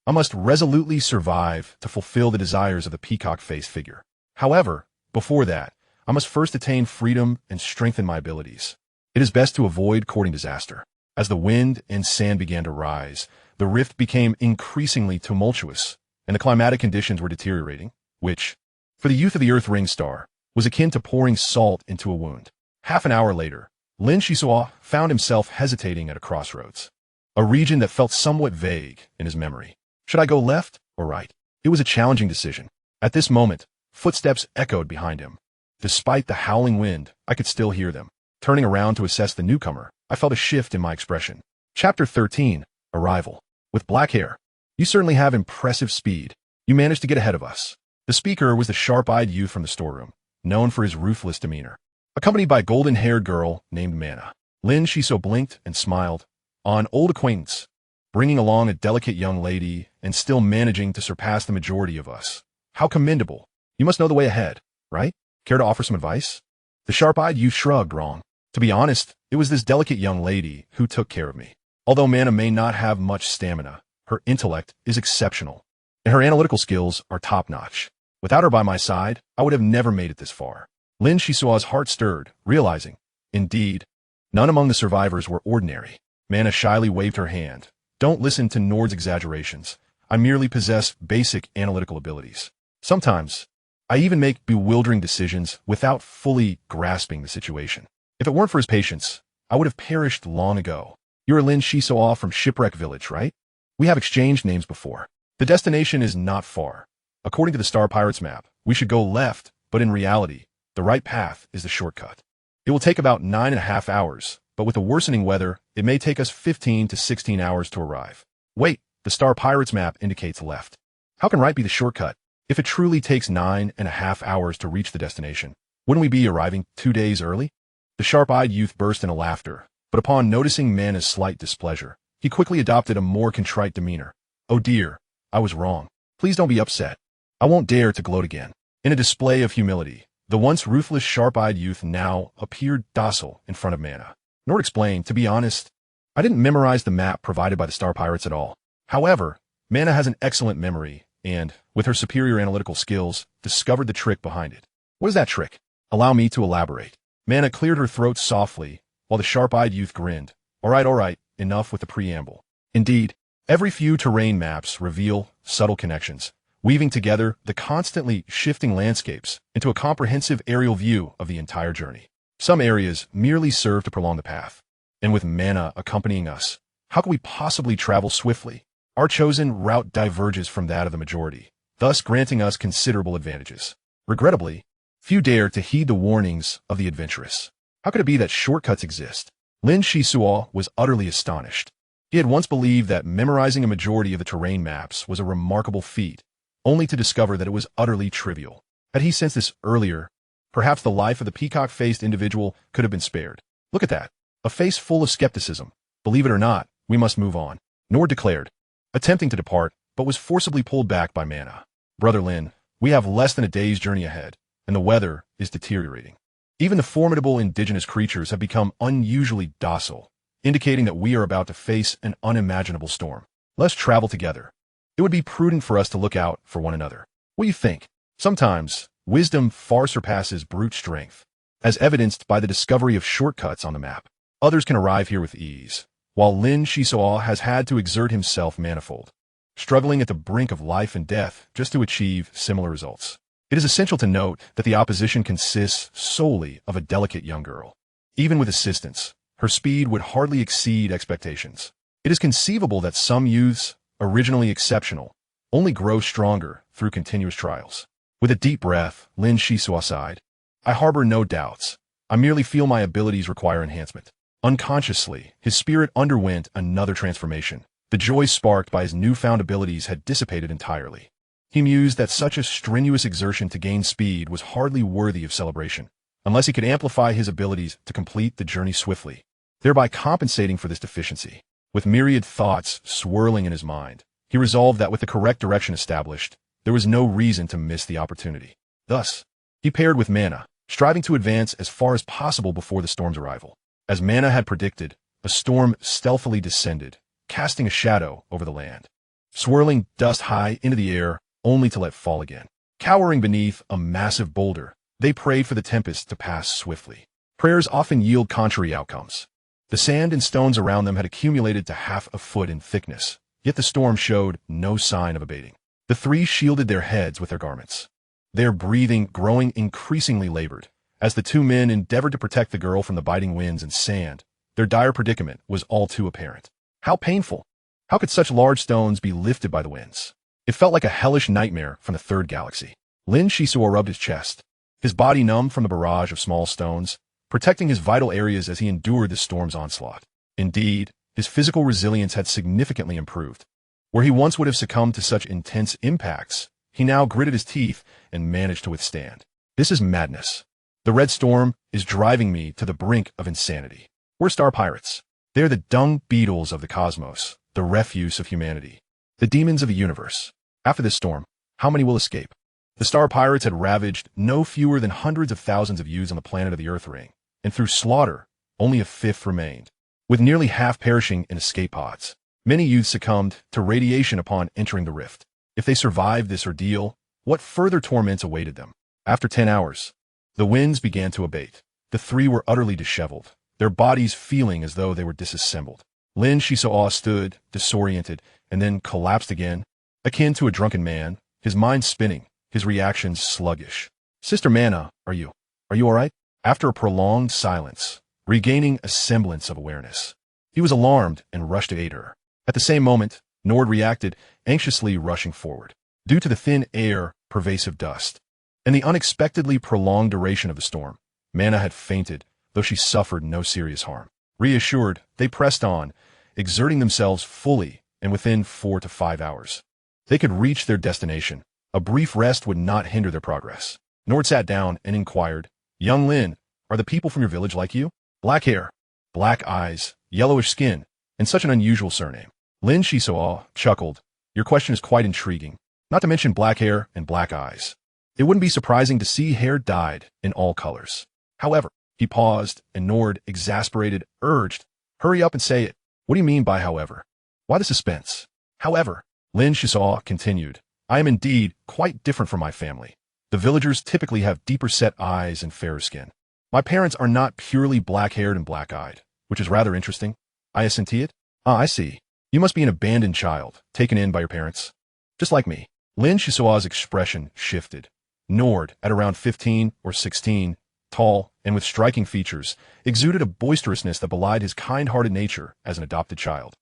I must resolutely survive to fulfill the desires of the peacock-faced figure. However, before that, I must first attain freedom and strengthen my abilities. It is best to avoid courting disaster. As the wind and sand began to rise, the rift became increasingly tumultuous, and the climatic conditions were deteriorating, which, for the youth of the Earth Ring star, was akin to pouring salt into a wound. Half an hour later, Lin Xisuo found himself hesitating at a crossroads, a region that felt somewhat vague in his memory. Should I go left or right? It was a challenging decision. At this moment, footsteps echoed behind him. Despite the howling wind, I could still hear them. Turning around to assess the newcomer, I felt a shift in my expression. Chapter 13, Arrival. With black hair. You certainly have impressive speed. You managed to get ahead of us. The speaker was the sharp-eyed youth from the storeroom, known for his ruthless demeanor, accompanied by a golden-haired girl named Mana. Lin Xisuo blinked and smiled. An old acquaintance, bringing along a delicate young lady and still managing to surpass the majority of us. How commendable. You must know the way ahead, right? Care to offer some advice? The sharp-eyed youth shrugged. Wrong. To be honest, it was this delicate young lady who took care of me. Although Mana may not have much stamina, her intellect is exceptional, and her analytical skills are top-notch. Without her by my side, I would have never made it this far. Lin Xisuo's heart stirred, realizing, indeed, none among the survivors were ordinary. Mana shyly waved her hand. Don't listen to Nord's exaggerations. I merely possess basic analytical abilities. Sometimes, I even make bewildering decisions without fully grasping the situation. If it weren't for his patience, I would have perished long ago. You're Lin Xisuo from Shipwreck Village, right? We have exchanged names before. The destination is not far. According to the Star Pirates map, we should go left, but in reality, the right path is the shortcut. It will take about 9.5 hours, but with the worsening weather, it may take us 15 to 16 hours to arrive. Wait, the Star Pirates map indicates left. How can right be the shortcut? If it truly takes 9.5 hours to reach the destination, wouldn't we be arriving 2 days early? The sharp-eyed youth burst into laughter, but upon noticing Mana's slight displeasure, he quickly adopted a more contrite demeanor. Oh dear, I was wrong. Please don't be upset. I won't dare to gloat again. In a display of humility, the once ruthless sharp-eyed youth now appeared docile in front of Mana. Nord explained, to be honest, I didn't memorize the map provided by the Star Pirates at all. However, Mana has an excellent memory, and, with her superior analytical skills, discovered the trick behind it. What is that trick? Allow me to elaborate. Mana cleared her throat softly, while the sharp-eyed youth grinned. All right, enough with the preamble. Indeed, every few terrain maps reveal subtle connections, weaving together the constantly shifting landscapes into a comprehensive aerial view of the entire journey. Some areas merely serve to prolong the path, and with Mana accompanying us, how can we possibly travel swiftly? Our chosen route diverges from that of the majority, thus granting us considerable advantages. Regrettably, few dare to heed the warnings of the adventurous. How could it be that shortcuts exist? Lin Xisuo was utterly astonished. He had once believed that memorizing a majority of the terrain maps was a remarkable feat, only to discover that it was utterly trivial. Had he sensed this earlier, perhaps the life of the peacock-faced individual could have been spared. Look at that, a face full of skepticism. Believe it or not, we must move on, Nord declared, attempting to depart, but was forcibly pulled back by Mana. Brother Lin, we have less than a day's journey ahead, and the weather is deteriorating. Even the formidable indigenous creatures have become unusually docile, indicating that we are about to face an unimaginable storm. Let's travel together. It would be prudent for us to look out for one another. What do you think? Sometimes, wisdom far surpasses brute strength, as evidenced by the discovery of shortcuts on the map. Others can arrive here with ease, while Lin Xisuo has had to exert himself manifold, struggling at the brink of life and death just to achieve similar results. It is essential to note that the opposition consists solely of a delicate young girl. Even with assistance, her speed would hardly exceed expectations. It is conceivable that some youths, originally exceptional, only grow stronger through continuous trials. With a deep breath, Lin Xisuo sighed. I harbor no doubts. I merely feel my abilities require enhancement. Unconsciously, his spirit underwent another transformation. The joy sparked by his newfound abilities had dissipated entirely. He mused that such a strenuous exertion to gain speed was hardly worthy of celebration, unless he could amplify his abilities to complete the journey swiftly, thereby compensating for this deficiency. With myriad thoughts swirling in his mind, he resolved that with the correct direction established, there was no reason to miss the opportunity. Thus, he paired with Mana, striving to advance as far as possible before the storm's arrival. As Mana had predicted, a storm stealthily descended, casting a shadow over the land, swirling dust high into the air, only to let fall again. Cowering beneath a massive boulder, they prayed for the tempest to pass swiftly. Prayers often yield contrary outcomes. The sand and stones around them had accumulated to half a foot in thickness, yet the storm showed no sign of abating. The three shielded their heads with their garments, their breathing growing increasingly labored. As the two men endeavored to protect the girl from the biting winds and sand, their dire predicament was all too apparent. How painful! How could such large stones be lifted by the winds? It felt like a hellish nightmare from the third galaxy. Lin Xisuo rubbed his chest, his body numb from the barrage of small stones, protecting his vital areas as he endured the storm's onslaught. Indeed, his physical resilience had significantly improved. Where he once would have succumbed to such intense impacts, he now gritted his teeth and managed to withstand. This is madness. The red storm is driving me to the brink of insanity. We're star pirates. They're the dung beetles of the cosmos, the refuse of humanity, the demons of the universe. After this storm, how many will escape? The star pirates had ravaged no fewer than hundreds of thousands of youths on the planet of the Earth Ring, and through slaughter, only a fifth remained, with nearly half perishing in escape pods. Many youths succumbed to radiation upon entering the rift. If they survived this ordeal, what further torments awaited them? After 10 hours, The winds began to abate. The three were utterly disheveled, their bodies feeling as though they were disassembled. Lin Xisuo stood, disoriented, and then collapsed again, akin to a drunken man, his mind spinning, his reactions sluggish. Sister Mana, are you all right? After a prolonged silence, regaining a semblance of awareness, he was alarmed and rushed to aid her. At the same moment, Nord reacted, anxiously rushing forward. Due to the thin air, pervasive dust, and the unexpectedly prolonged duration of the storm, Mana had fainted, though she suffered no serious harm. Reassured, they pressed on, exerting themselves fully, and within 4 to 5 hours, they could reach their destination. A brief rest would not hinder their progress. Nord sat down and inquired, "Young Lin, are the people from your village like you? Black hair, black eyes, yellowish skin, and such an unusual surname." Lin Xisuo chuckled. "Your question is quite intriguing, not to mention black hair and black eyes. It wouldn't be surprising to see hair dyed in all colors. However," he paused, and Nord, exasperated, urged, "Hurry up and say it. What do you mean by however? Why the suspense?" "However," Lin Xisuo continued, "I am indeed quite different from my family. The villagers typically have deeper-set eyes and fairer skin. My parents are not purely black-haired and black-eyed, which is rather interesting." "I assent it? Ah, I see. You must be an abandoned child, taken in by your parents. Just like me." Lin Xisuo's expression shifted. Nord, at around 15 or 16, tall and with striking features, exuded a boisterousness that belied his kind-hearted nature as an adopted child.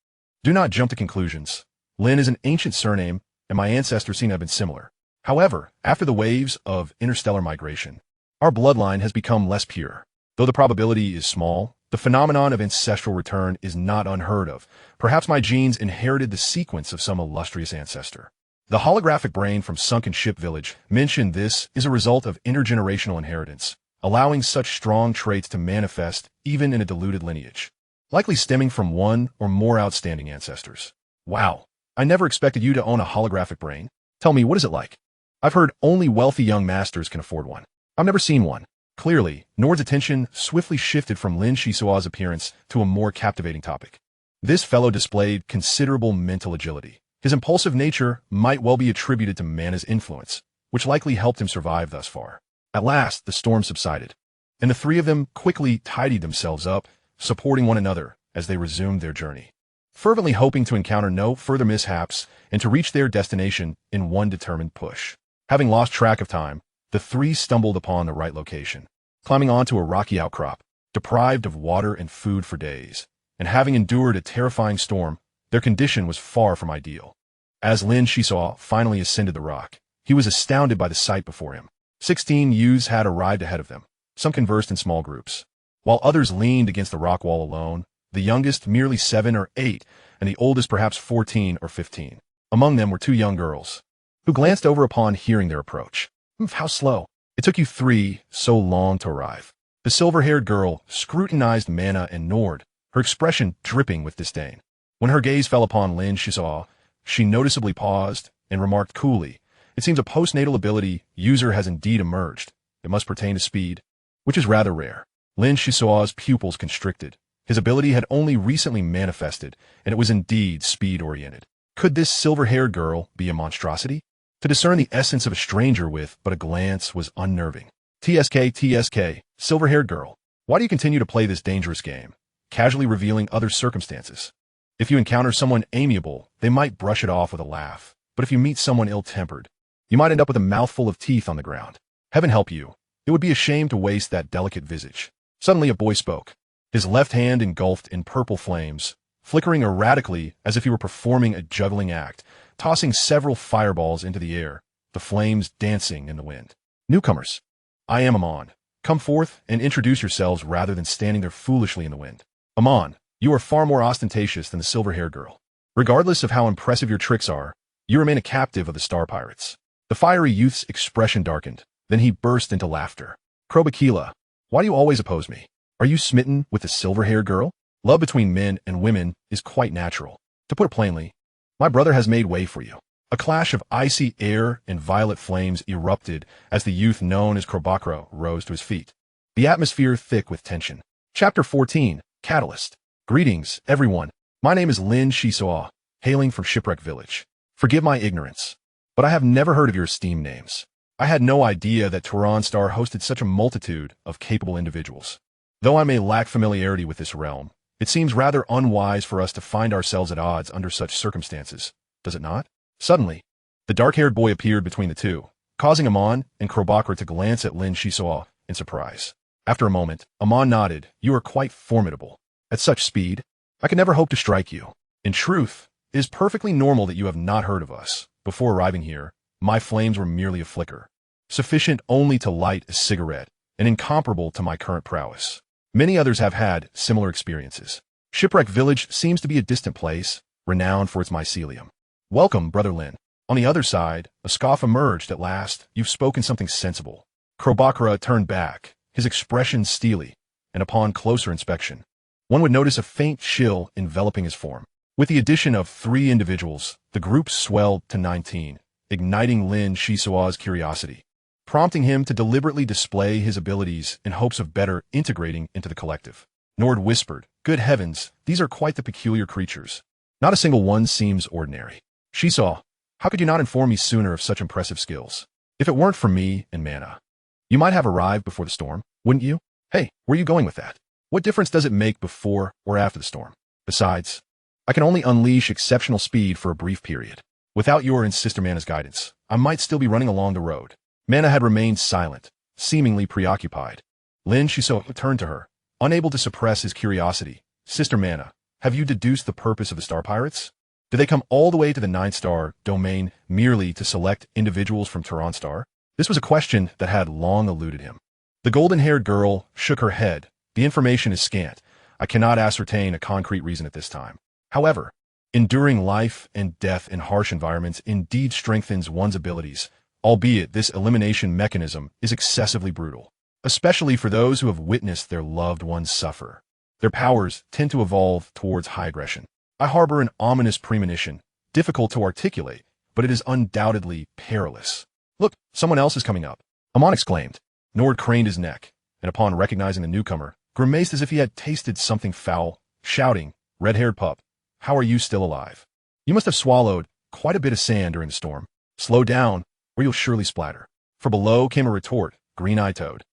"Do not jump to conclusions. Lin is an ancient surname, and my ancestors seem to have been similar. However, after the waves of interstellar migration, our bloodline has become less pure. Though the probability is small, the phenomenon of ancestral return is not unheard of. Perhaps my genes inherited the sequence of some illustrious ancestor." The holographic brain from Sunken Ship Village mentioned this is a result of intergenerational inheritance, allowing such strong traits to manifest even in a diluted lineage, likely stemming from one or more outstanding ancestors. "Wow, I never expected you to own a holographic brain. Tell me, what is it like? I've heard only wealthy young masters can afford one. I've never seen one." Clearly, Nord's attention swiftly shifted from Lin Xisuo's appearance to a more captivating topic. This fellow displayed considerable mental agility. His impulsive nature might well be attributed to Mana's influence, which likely helped him survive thus far. At last, the storm subsided, and the three of them quickly tidied themselves up, supporting one another as they resumed their journey, fervently hoping to encounter no further mishaps and to reach their destination in one determined push. Having lost track of time, the three stumbled upon the right location, climbing onto a rocky outcrop, deprived of water and food for days, and having endured a terrifying storm, their condition was far from ideal. As Lin Xisuo finally ascended the rock, he was astounded by the sight before him. 16 youths had arrived ahead of them. Some conversed in small groups, while others leaned against the rock wall alone, the youngest merely 7 or 8, and the oldest perhaps 14 or 15. Among them were 2 young girls, who glanced over upon hearing their approach. "How slow. It took you 3 so long to arrive." The silver-haired girl scrutinized Mana and Nord, her expression dripping with disdain. When her gaze fell upon Lin Xisuo, she noticeably paused and remarked coolly, "It seems a postnatal ability user has indeed emerged. It must pertain to speed, which is rather rare." Lin Xisuo's pupils constricted. His ability had only recently manifested, and it was indeed speed-oriented. Could this silver-haired girl be a monstrosity? To discern the essence of a stranger with but a glance was unnerving. TSK, silver-haired girl, why do you continue to play this dangerous game, casually revealing other circumstances? If you encounter someone amiable, they might brush it off with a laugh. But if you meet someone ill-tempered, you might end up with a mouthful of teeth on the ground. Heaven help you. It would be a shame to waste that delicate visage. Suddenly a boy spoke, his left hand engulfed in purple flames, flickering erratically as if he were performing a juggling act, tossing several fireballs into the air, the flames dancing in the wind. "Newcomers, I am Amon. Come forth and introduce yourselves rather than standing there foolishly in the wind." "Amon, you are far more ostentatious than the silver-haired girl. Regardless of how impressive your tricks are, you remain a captive of the star pirates." The fiery youth's expression darkened, then he burst into laughter. "Krobakila, why do you always oppose me? Are you smitten with the silver-haired girl? Love between men and women is quite natural. To put it plainly, my brother has made way for you." A clash of icy air and violet flames erupted as the youth known as Krobakra rose to his feet, the atmosphere thick with tension. Chapter 14, Catalyst. "Greetings, everyone. My name is Lin Xisuo, hailing from Shipwreck Village. Forgive my ignorance, but I have never heard of your esteemed names. I had no idea that Star hosted such a multitude of capable individuals. Though I may lack familiarity with this realm, it seems rather unwise for us to find ourselves at odds under such circumstances, does it not? Suddenly, the dark-haired boy appeared between the two, causing Amon and Krobakra to glance at Lin Xisuo in surprise. After a moment, Amon nodded. You are quite formidable. At such speed, I could never hope to strike you. In truth, it is perfectly normal that you have not heard of us. Before arriving here, my flames were merely a flicker, sufficient only to light a cigarette, and incomparable to my current prowess. Many others have had similar experiences. Shipwreck Village seems to be a distant place, renowned for its mycelium. Welcome, Brother Lin. On the other side, a scoff emerged at last. You've spoken something sensible. Krobakra turned back, his expression steely, and upon closer inspection, one would notice a faint chill enveloping his form. With the addition of 3 individuals, the group swelled to 19, igniting Lin Xisuo's curiosity, prompting him to deliberately display his abilities in hopes of better integrating into the collective. Nord whispered, Good heavens, these are quite the peculiar creatures. Not a single one seems ordinary. Xisuo, how could you not inform me sooner of such impressive skills? If it weren't for me and mana, you might have arrived before the storm, wouldn't you? Hey, where are you going with that? What difference does it make before or after the storm? Besides, I can only unleash exceptional speed for a brief period. Without your and Sister Mana's guidance, I might still be running along the road. Mana had remained silent, seemingly preoccupied. Lin Xisuo turned to her, unable to suppress his curiosity. Sister Mana, have you deduced the purpose of the Star Pirates? Do they come all the way to the 9-star domain merely to select individuals from Star? This was a question that had long eluded him. The golden-haired girl shook her head. The information is scant. I cannot ascertain a concrete reason at this time. However, enduring life and death in harsh environments indeed strengthens one's abilities, albeit this elimination mechanism is excessively brutal, especially for those who have witnessed their loved ones suffer. Their powers tend to evolve towards high aggression. I harbor an ominous premonition, difficult to articulate, but it is undoubtedly perilous. Look, someone else is coming up. Amon exclaimed. Nord craned his neck, and upon recognizing the newcomer, grimaced as if he had tasted something foul, shouting, Red-haired pup, how are you still alive? You must have swallowed quite a bit of sand during the storm. Slow down, or you'll surely splatter. For below came a retort, Green-eyed Toad.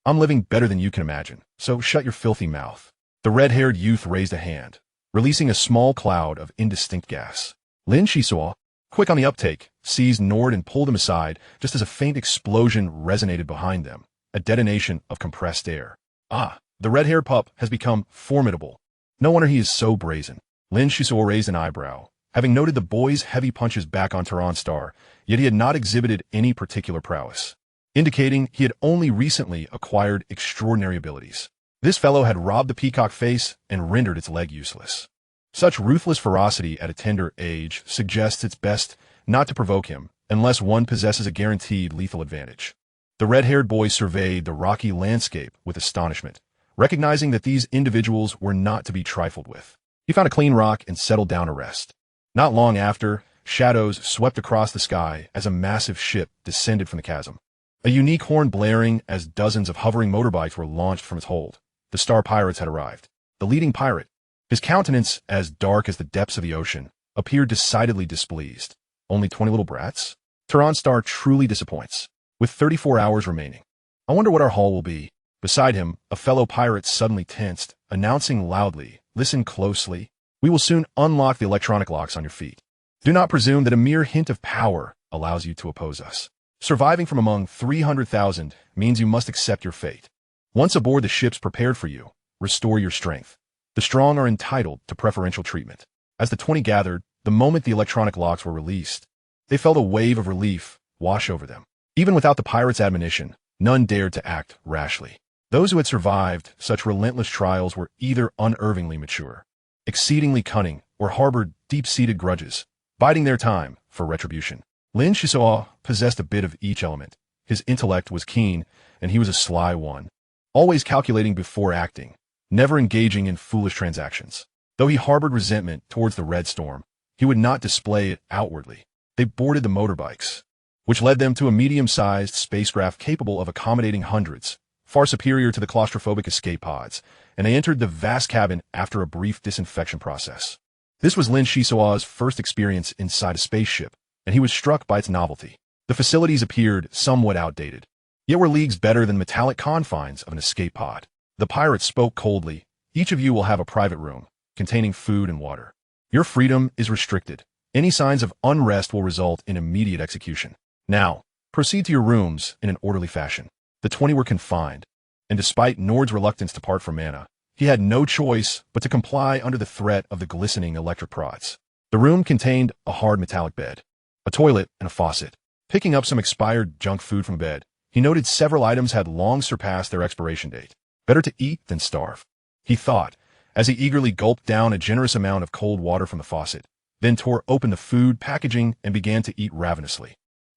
I'm living better than you can imagine, so shut your filthy mouth. The red-haired youth raised a hand, releasing a small cloud of indistinct gas. Lin Xisuo, quick on the uptake, seized Nord and pulled him aside just as a faint explosion resonated behind them, a detonation of compressed air. Ah, the red-haired pup has become formidable. No wonder he is so brazen. Lin Xisuo raised an eyebrow, having noted the boy's heavy punches back on Star, yet he had not exhibited any particular prowess, indicating he had only recently acquired extraordinary abilities. This fellow had robbed the peacock face and rendered its leg useless. Such ruthless ferocity at a tender age suggests it's best not to provoke him unless one possesses a guaranteed lethal advantage. The red-haired boy surveyed the rocky landscape with astonishment, recognizing that these individuals were not to be trifled with. He found a clean rock and settled down to rest. Not long after, shadows swept across the sky as a massive ship descended from the chasm, a unique horn blaring as dozens of hovering motorbikes were launched from its hold. The Star Pirates had arrived. The leading pirate, his countenance as dark as the depths of the ocean, appeared decidedly displeased. Only 20 little brats? Star truly disappoints. With 34 hours remaining, I wonder what our haul will be. Beside him, a fellow pirate suddenly tensed, announcing loudly, Listen closely. We will soon unlock the electronic locks on your feet. Do not presume that a mere hint of power allows you to oppose us. Surviving from among 300,000 means you must accept your fate. Once aboard the ships prepared for you, restore your strength. The strong are entitled to preferential treatment. As the 20 gathered, the moment the electronic locks were released, they felt a wave of relief wash over them. Even without the pirates' admonition, none dared to act rashly. Those who had survived such relentless trials were either unervingly mature, exceedingly cunning, or harbored deep-seated grudges, biding their time for retribution. Lin Xisuo possessed a bit of each element. His intellect was keen, and he was a sly one, always calculating before acting, never engaging in foolish transactions. Though he harbored resentment towards the Red Storm, he would not display it outwardly. They boarded the motorbikes, which led them to a medium-sized spacecraft capable of accommodating hundreds, far superior to the claustrophobic escape pods, and they entered the vast cabin after a brief disinfection process. This was Lin Xisuo's first experience inside a spaceship, and he was struck by its novelty. The The facilities appeared somewhat outdated, yet were leagues better than the metallic confines of an escape pod. The pirates spoke coldly. Each of you will have a private room, containing food and water. Your freedom is restricted. Any signs of unrest will result in immediate execution. Now, proceed to your rooms in an orderly fashion. The 20 were confined, and despite Nord's reluctance to part from mana, he had no choice but to comply under the threat of the glistening electric prods. The room contained a hard metallic bed, a toilet, and a faucet. Picking up some expired junk food from bed, he noted several items had long surpassed their expiration date. Better to eat than starve, he thought, as he eagerly gulped down a generous amount of cold water from the faucet, then tore open the food packaging and began to eat ravenously.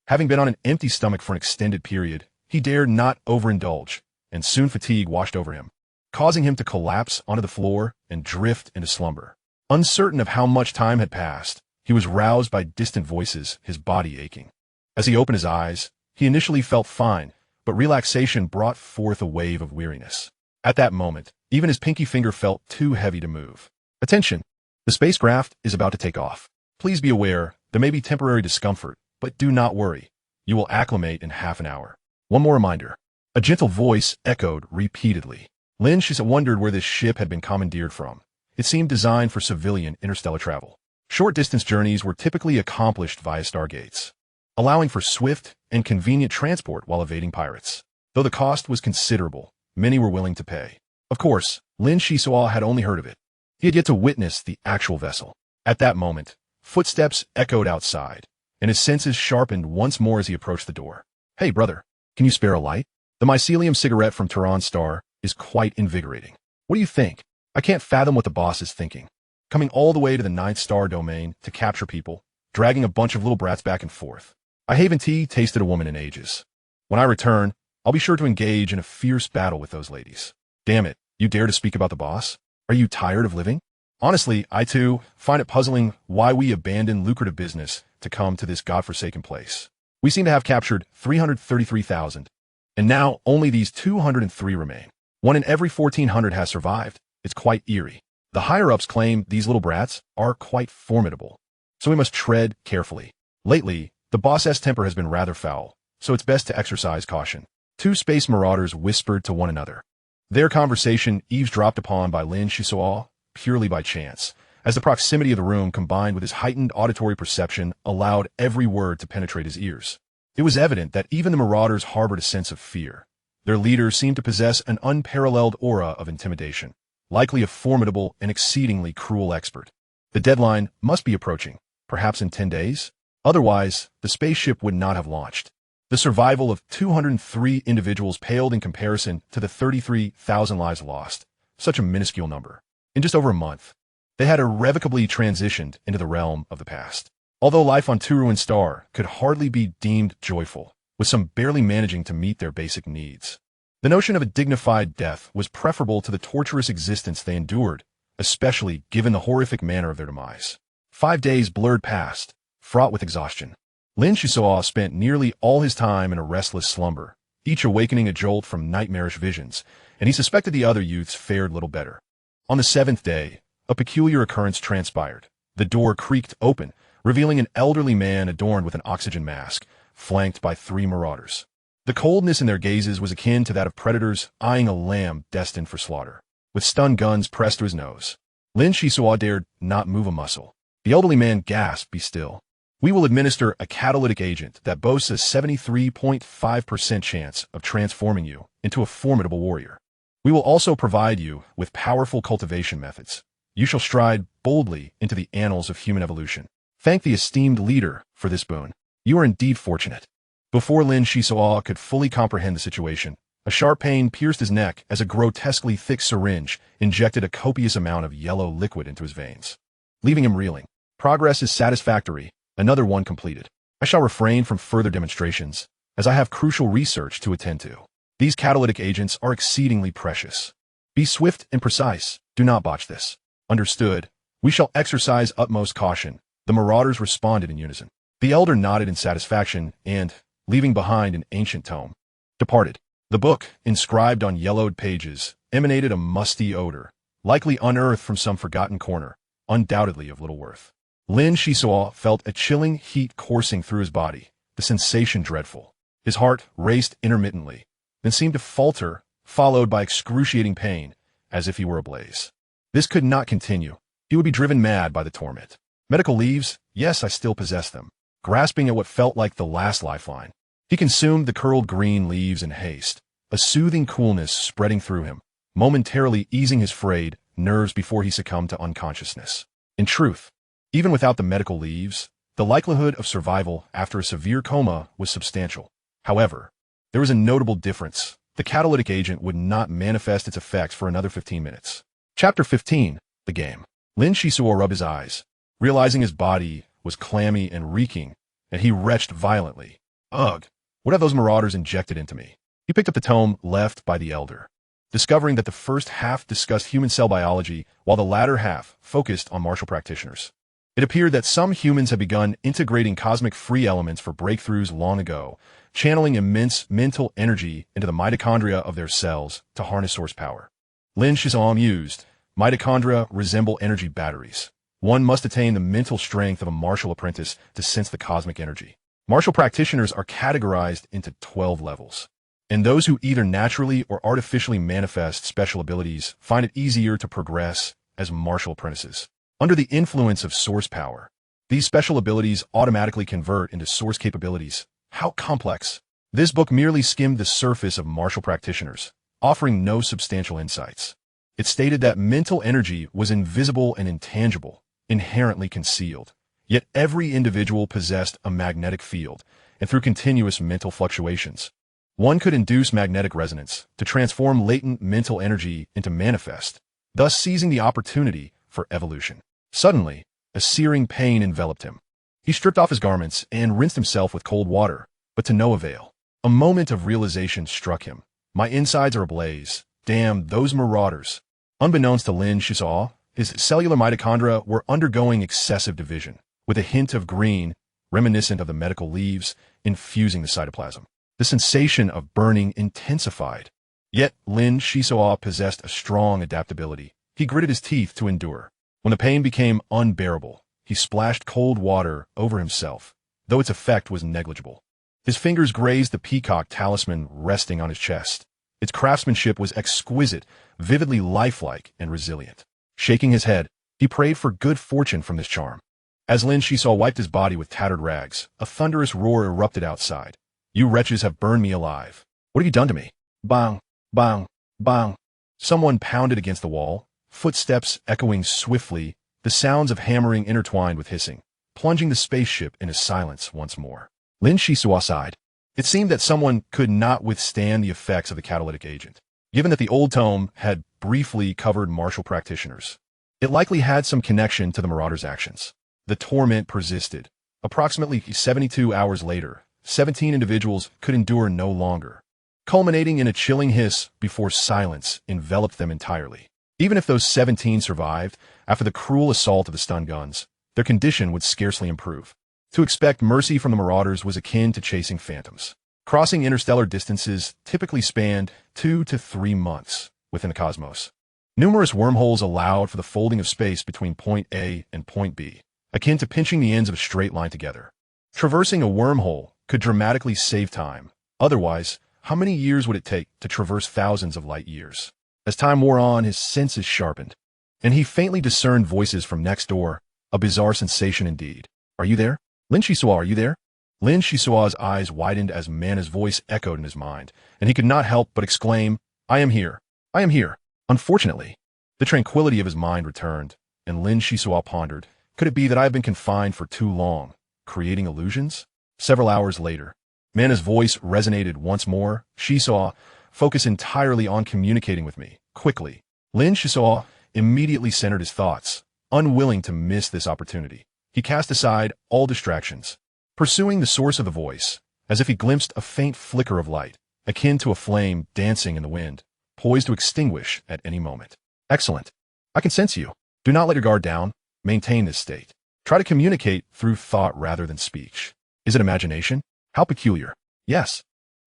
Having been on an empty stomach for an extended period, he dared not overindulge, and soon fatigue washed over him, causing him to collapse onto the floor and drift into slumber. Uncertain of how much time had passed, he was roused by distant voices, his body aching. As he opened his eyes, he initially felt fine, but relaxation brought forth a wave of weariness. At that moment, even his pinky finger felt too heavy to move. Attention! The spacecraft is about to take off. Please be aware, there may be temporary discomfort, but do not worry. You will acclimate in half an hour. One more reminder. A gentle voice echoed repeatedly. Lin Xisuo wondered where this ship had been commandeered from. It seemed designed for civilian interstellar travel. Short-distance journeys were typically accomplished via stargates, allowing for swift and convenient transport while evading pirates. Though the cost was considerable, many were willing to pay. Of course, Lin Xisuo had only heard of it. He had yet to witness the actual vessel. At that moment, footsteps echoed outside, and his senses sharpened once more as he approached the door. Hey, brother, can you spare a light? The mycelium cigarette from Tehran Star is quite invigorating. What do you think? I can't fathom what the boss is thinking. Coming all the way to the 9th star domain to capture people, dragging a bunch of little brats back and forth. I haven't tasted a woman in ages. When I return, I'll be sure to engage in a fierce battle with those ladies. Damn it, you dare to speak about the boss? Are you tired of living? Honestly, I too find it puzzling why we abandon lucrative business to come to this godforsaken place. We seem to have captured 333,000, and now only these 203 remain. One in every 1,400 has survived. It's quite eerie. The higher-ups claim these little brats are quite formidable, so we must tread carefully. Lately, the boss's temper has been rather foul, so it's best to exercise caution. Two space marauders whispered to one another. Their conversation eavesdropped upon by Lin Xisuo purely by chance, as the proximity of the room combined with his heightened auditory perception allowed every word to penetrate his ears. It was evident that even the marauders harbored a sense of fear. Their leader seemed to possess an unparalleled aura of intimidation, likely a formidable and exceedingly cruel expert. The deadline must be approaching, perhaps in 10 days? Otherwise, the spaceship would not have launched. The survival of 203 individuals paled in comparison to the 33,000 lives lost, such a minuscule number. In just over a month, they had irrevocably transitioned into the realm of the past. Although life on Turuan Star could hardly be deemed joyful, with some barely managing to meet their basic needs. The notion of a dignified death was preferable to the torturous existence they endured, especially given the horrific manner of their demise. 5 days blurred past, fraught with exhaustion. Lin Xisuo spent nearly all his time in a restless slumber, each awakening a jolt from nightmarish visions, and he suspected the other youths fared little better. On the 7th day, a peculiar occurrence transpired. The door creaked open, revealing an elderly man adorned with an oxygen mask, flanked by 3 marauders. The coldness in their gazes was akin to that of predators eyeing a lamb destined for slaughter. With stun guns pressed to his nose, Lin Xisuo dared not move a muscle. The elderly man gasped, "Be still. We will administer a catalytic agent that boasts a 73.5% chance of transforming you into a formidable warrior. We will also provide you with powerful cultivation methods. You shall stride boldly into the annals of human evolution. Thank the esteemed leader for this boon. You are indeed fortunate." Before Lin Xisuo could fully comprehend the situation, a sharp pain pierced his neck as a grotesquely thick syringe injected a copious amount of yellow liquid into his veins, leaving him reeling. Progress is satisfactory. Another one completed. I shall refrain from further demonstrations, as I have crucial research to attend to. These catalytic agents are exceedingly precious. Be swift and precise. Do not botch this. Understood. We shall exercise utmost caution. The marauders responded in unison. The elder nodded in satisfaction and, leaving behind an ancient tome, departed. The book, inscribed on yellowed pages, emanated a musty odor, likely unearthed from some forgotten corner, undoubtedly of little worth. Lin Xisuo felt a chilling heat coursing through his body, the sensation dreadful. His heart raced intermittently, then seemed to falter, followed by excruciating pain, as if he were ablaze. This could not continue. He would be driven mad by the torment. Medical leaves? Yes, I still possess them. Grasping at what felt like the last lifeline, he consumed the curled green leaves in haste, a soothing coolness spreading through him, momentarily easing his frayed nerves before he succumbed to unconsciousness. In truth, even without the medical leaves, the likelihood of survival after a severe coma was substantial. However, there was a notable difference. The catalytic agent would not manifest its effects for another 15 minutes. Chapter 15, The Game. Lin Xisuo rubbed his eyes, realizing his body was clammy and reeking, and he retched violently. Ugh, what have those marauders injected into me? He picked up the tome left by the elder, discovering that the first half discussed human cell biology while the latter half focused on martial practitioners. It appeared that some humans had begun integrating cosmic free elements for breakthroughs long ago, channeling immense mental energy into the mitochondria of their cells to harness source power. Lin Xisuo mused, mitochondria resemble energy batteries. One must attain the mental strength of a martial apprentice to sense the cosmic energy. Martial practitioners are categorized into 12 levels, and those who either naturally or artificially manifest special abilities find it easier to progress as martial apprentices. Under the influence of source power, these special abilities automatically convert into source capabilities. How complex! This book merely skimmed the surface of martial practitioners, offering no substantial insights. It stated that mental energy was invisible and intangible, inherently concealed. Yet every individual possessed a magnetic field, and through continuous mental fluctuations, one could induce magnetic resonance to transform latent mental energy into manifest, thus seizing the opportunity for evolution. Suddenly, a searing pain enveloped him. He stripped off his garments and rinsed himself with cold water, but to no avail. A moment of realization struck him. My insides are ablaze. Damn, those marauders. Unbeknownst to Lin Xisuo, his cellular mitochondria were undergoing excessive division, with a hint of green, reminiscent of the medical leaves, infusing the cytoplasm. The sensation of burning intensified. Yet Lin Xisuo possessed a strong adaptability. He gritted his teeth to endure. When the pain became unbearable, he splashed cold water over himself, though its effect was negligible. His fingers grazed the peacock talisman resting on his chest. Its craftsmanship was exquisite, vividly lifelike and resilient. Shaking his head, he prayed for good fortune from this charm. As Lin Xisuo wiped his body with tattered rags, a thunderous roar erupted outside. You wretches have burned me alive. What have you done to me? Bang, bang, bang. Someone pounded against the wall, footsteps echoing swiftly, the sounds of hammering intertwined with hissing, plunging the spaceship into silence once more. Lin Xisuo sighed. It seemed that someone could not withstand the effects of the catalytic agent. Given that the old tome had briefly covered martial practitioners, it likely had some connection to the marauders' actions. The torment persisted. Approximately 72 hours later, 17 individuals could endure no longer, culminating in a chilling hiss before silence enveloped them entirely. Even if those 17 survived, after the cruel assault of the stun guns, their condition would scarcely improve. To expect mercy from the marauders was akin to chasing phantoms. Crossing interstellar distances typically spanned 2 to 3 months within the cosmos. Numerous wormholes allowed for the folding of space between point A and point B, akin to pinching the ends of a straight line together. Traversing a wormhole could dramatically save time. Otherwise, how many years would it take to traverse thousands of light years? As time wore on, his senses sharpened, and he faintly discerned voices from next door, a bizarre sensation indeed. Are you there? Lin Xisuo, are you there? Lin Xisuo's eyes widened as Mana's voice echoed in his mind, and he could not help but exclaim, I am here. I am here. Unfortunately, the tranquility of his mind returned, and Lin Xisuo pondered, could it be that I have been confined for too long, creating illusions? Several hours later, Mana's voice resonated once more. Xisuo, focus entirely on communicating with me, quickly. Lin Xisuo immediately centered his thoughts, unwilling to miss this opportunity. He cast aside all distractions, pursuing the source of the voice, as if he glimpsed a faint flicker of light, akin to a flame dancing in the wind, poised to extinguish at any moment. Excellent. I can sense you. Do not let your guard down. Maintain this state. Try to communicate through thought rather than speech. Is it imagination? How peculiar. Yes.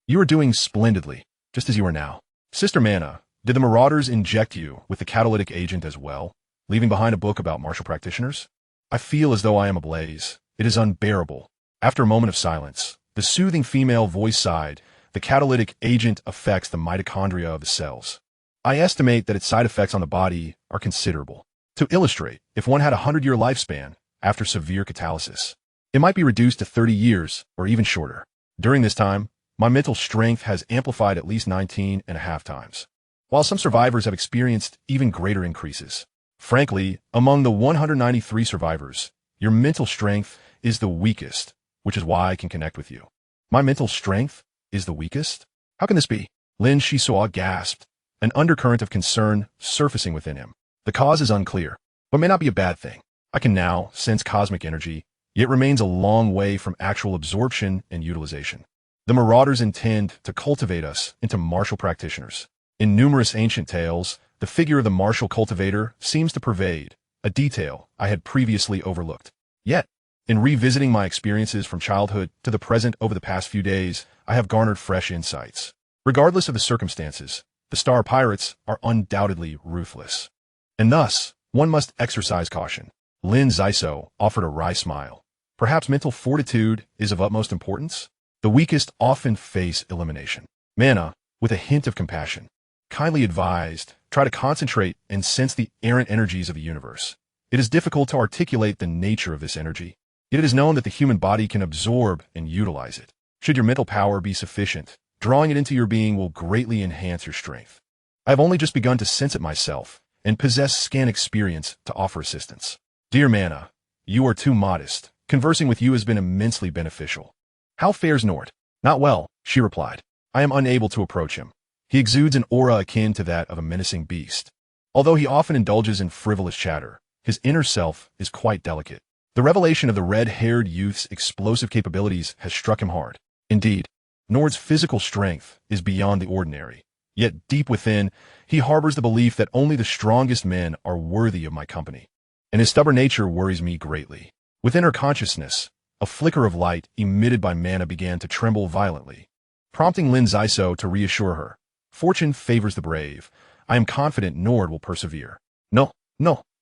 You are doing splendidly, just as you are now. Sister Mana, did the marauders inject you with the catalytic agent as well, leaving behind a book about martial practitioners? I feel as though I am ablaze. It is unbearable. After a moment of silence, The soothing female voice sighed. The catalytic agent affects the mitochondria of the cells. I estimate that its side effects on the body are considerable. To illustrate, if one had a 100-year lifespan after severe catalysis, it might be reduced to 30 years or even shorter. During this time, my mental strength has amplified at least 19.5 times, while some survivors have experienced even greater increases. Frankly, among the 193 survivors, your mental strength is the weakest, which is why I can connect with you. My mental strength is the weakest? How can this be? Lin Xisuo gasped, an undercurrent of concern surfacing within him. The cause is unclear, but may not be a bad thing. I can now sense cosmic energy, yet remains a long way from actual absorption and utilization. The marauders intend to cultivate us into martial practitioners. In numerous ancient tales, the figure of the martial cultivator seems to pervade, a detail I had previously overlooked. Yet, in revisiting my experiences from childhood to the present over the past few days, I have garnered fresh insights. Regardless of the circumstances, the star pirates are undoubtedly ruthless. And thus, one must exercise caution. Lin Xisuo offered a wry smile. Perhaps mental fortitude is of utmost importance? The weakest often face elimination. Mana, with a hint of compassion, kindly advised, try to concentrate and sense the errant energies of the universe. It is difficult to articulate the nature of this energy, yet it is known that the human body can absorb and utilize it. Should your mental power be sufficient, drawing it into your being will greatly enhance your strength. I have only just begun to sense it myself, and possess scant experience to offer assistance. Dear Mana, you are too modest. Conversing with you has been immensely beneficial. How fares Nort? Not well, she replied. I am unable to approach him. He exudes an aura akin to that of a menacing beast. Although he often indulges in frivolous chatter, his inner self is quite delicate. The revelation of the red-haired youth's explosive capabilities has struck him hard. Indeed, Nord's physical strength is beyond the ordinary. Yet deep within, he harbors the belief that only the strongest men are worthy of my company. And his stubborn nature worries me greatly. Within her consciousness, a flicker of light emitted by Mana began to tremble violently, prompting Lin Xisuo to reassure her. Fortune favors the brave. I am confident Nord will persevere. No,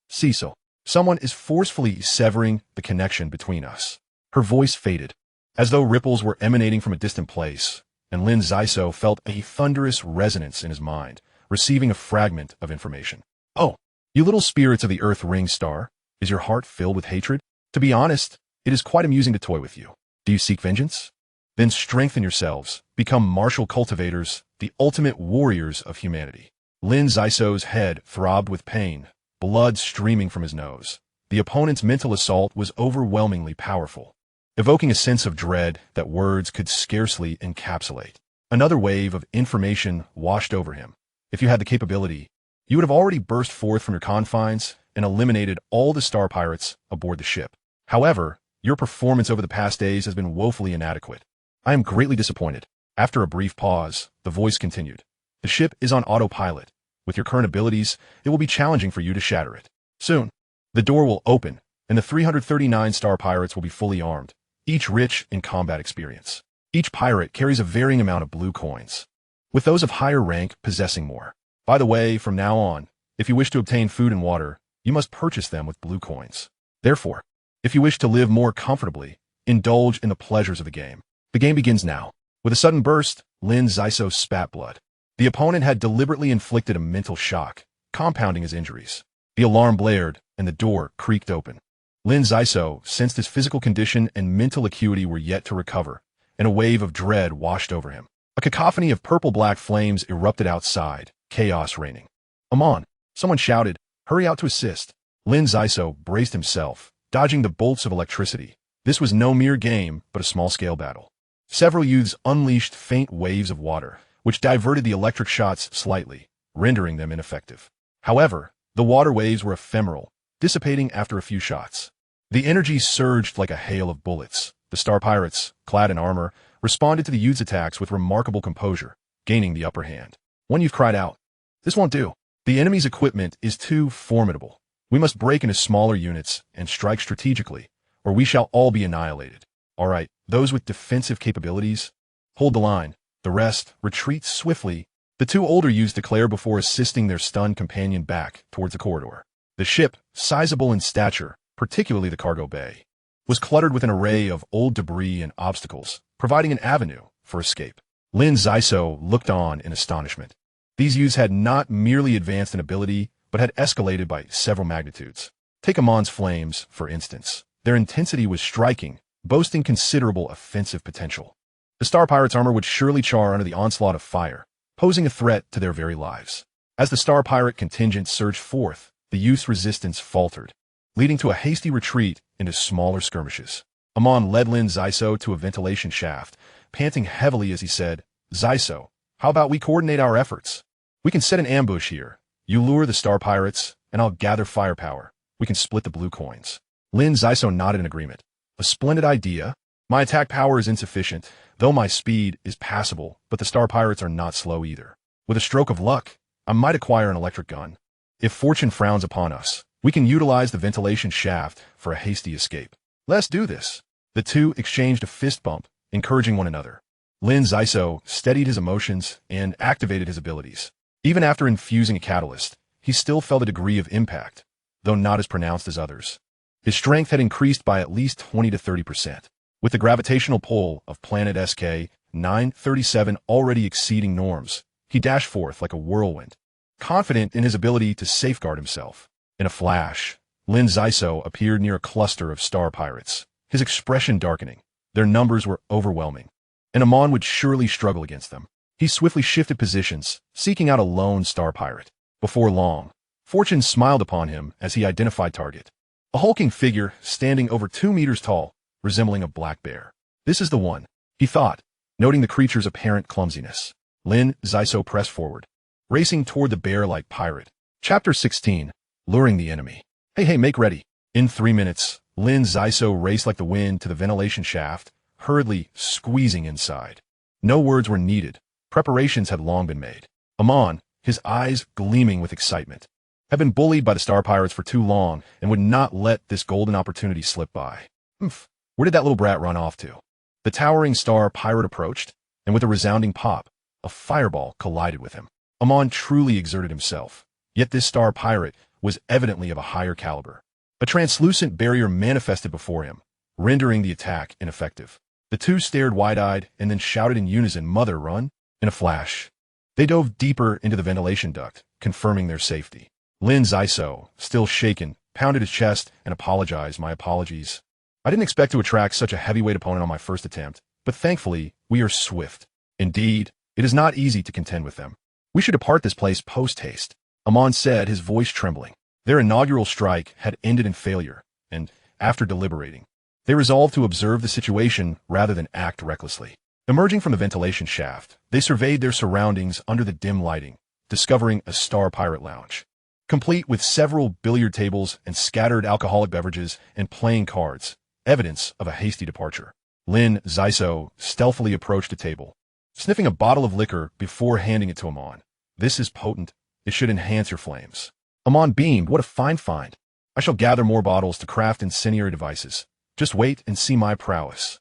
Cecil. Someone is forcefully severing the connection between us. Her voice faded, as though ripples were emanating from a distant place, and Lin Xisuo felt a thunderous resonance in his mind, receiving a fragment of information. Oh, you little spirits of the Earth Ring Star, is your heart filled with hatred? To be honest, it is quite amusing to toy with you. Do you seek vengeance? Then strengthen yourselves, become martial cultivators, the ultimate warriors of humanity. Lin Xisuo's head throbbed with pain, blood streaming from his nose. The opponent's mental assault was overwhelmingly powerful, evoking a sense of dread that words could scarcely encapsulate. Another wave of information washed over him. If you had the capability, you would have already burst forth from your confines and eliminated all the star pirates aboard the ship. However, your performance over the past days has been woefully inadequate. I am greatly disappointed. After a brief pause, the voice continued. The ship is on autopilot. With your current abilities, it will be challenging for you to shatter it. Soon, the door will open, and the 339 star pirates will be fully armed, each rich in combat experience. Each pirate carries a varying amount of blue coins, with those of higher rank possessing more. By the way, from now on, if you wish to obtain food and water, you must purchase them with blue coins. Therefore, if you wish to live more comfortably, indulge in the pleasures of the game. The game begins now. With a sudden burst, Lin Xisuo spat blood. The opponent had deliberately inflicted a mental shock, compounding his injuries. The alarm blared, and the door creaked open. Lin Xisuo sensed his physical condition and mental acuity were yet to recover, and a wave of dread washed over him. A cacophony of purple-black flames erupted outside, chaos reigning. Amon, someone shouted, hurry out to assist. Lin Xisuo braced himself, dodging the bolts of electricity. This was no mere game, but a small-scale battle. Several youths unleashed faint waves of water, which diverted the electric shots slightly, rendering them ineffective. However, the water waves were ephemeral, dissipating after a few shots. The energy surged like a hail of bullets. The star pirates, clad in armor, responded to the youth's attacks with remarkable composure, gaining the upper hand. One youth cried out, "This won't do. The enemy's equipment is too formidable. We must break into smaller units and strike strategically, or we shall all be annihilated. All right, those with defensive capabilities, hold the line. The rest, retreat swiftly," the two older youths declared before assisting their stunned companion back towards the corridor. The ship, sizable in stature, particularly the cargo bay, was cluttered with an array of old debris and obstacles, providing an avenue for escape. Lin Xisuo looked on in astonishment. These youths had not merely advanced in ability, but had escalated by several magnitudes. Take Amon's flames, for instance. Their intensity was striking, boasting considerable offensive potential. The Star Pirates' armor would surely char under the onslaught of fire, posing a threat to their very lives. As the Star Pirate contingent surged forth, the youth's resistance faltered, leading to a hasty retreat into smaller skirmishes. Amon led Lin Xisuo to a ventilation shaft, panting heavily as he said, "Xisuo, how about we coordinate our efforts? We can set an ambush here. You lure the Star Pirates, and I'll gather firepower. We can split the blue coins." Lin Xisuo nodded in agreement. "A splendid idea. My attack power is insufficient, though my speed is passable, but the Star Pirates are not slow either. With a stroke of luck, I might acquire an electric gun. If fortune frowns upon us, we can utilize the ventilation shaft for a hasty escape. Let's do this." The two exchanged a fist bump, encouraging one another. Lin Xisuo steadied his emotions and activated his abilities. Even after infusing a catalyst, he still felt a degree of impact, though not as pronounced as others. His strength had increased by at least 20 to 30%. With the gravitational pull of planet SK 937 already exceeding norms, he dashed forth like a whirlwind, confident in his ability to safeguard himself. In a flash, Lin Xisuo appeared near a cluster of Star Pirates, his expression darkening. Their numbers were overwhelming, and Amon would surely struggle against them. He swiftly shifted positions, seeking out a lone Star Pirate. Before long, fortune smiled upon him as he identified target. A hulking figure standing over 2 meters tall, resembling a black bear. "This is the one," he thought, noting the creature's apparent clumsiness. Lin Xisuo pressed forward, racing toward the bear-like pirate. Chapter 16. Luring the Enemy. Hey, make ready. In 3 minutes, Lin Xisuo raced like the wind to the ventilation shaft, hurriedly squeezing inside. No words were needed. Preparations had long been made. Amon, his eyes gleaming with excitement, had been bullied by the Star Pirates for too long and would not let this golden opportunity slip by. Where did that little brat run off to? The towering Star Pirate approached, and with a resounding pop, a fireball collided with him. Amon truly exerted himself, yet this Star Pirate was evidently of a higher caliber. A translucent barrier manifested before him, rendering the attack ineffective. The two stared wide-eyed and then shouted in unison, "Mother, run!" In a flash, they dove deeper into the ventilation duct, confirming their safety. Lin Xisuo, still shaken, pounded his chest and apologized. "My apologies. I didn't expect to attract such a heavyweight opponent on my first attempt, but thankfully, we are swift. Indeed, it is not easy to contend with them. We should depart this place post-haste," Amon said, his voice trembling. Their inaugural strike had ended in failure, and, after deliberating, they resolved to observe the situation rather than act recklessly. Emerging from the ventilation shaft, they surveyed their surroundings under the dim lighting, discovering a Star Pirate lounge, complete with several billiard tables and scattered alcoholic beverages and playing cards, evidence of a hasty departure. Lin Xisuo stealthily approached a table, sniffing a bottle of liquor before handing it to Amon. "This is potent. It should enhance your flames." Amon beamed. "What a fine find. I shall gather more bottles to craft incendiary devices. Just wait and see my prowess."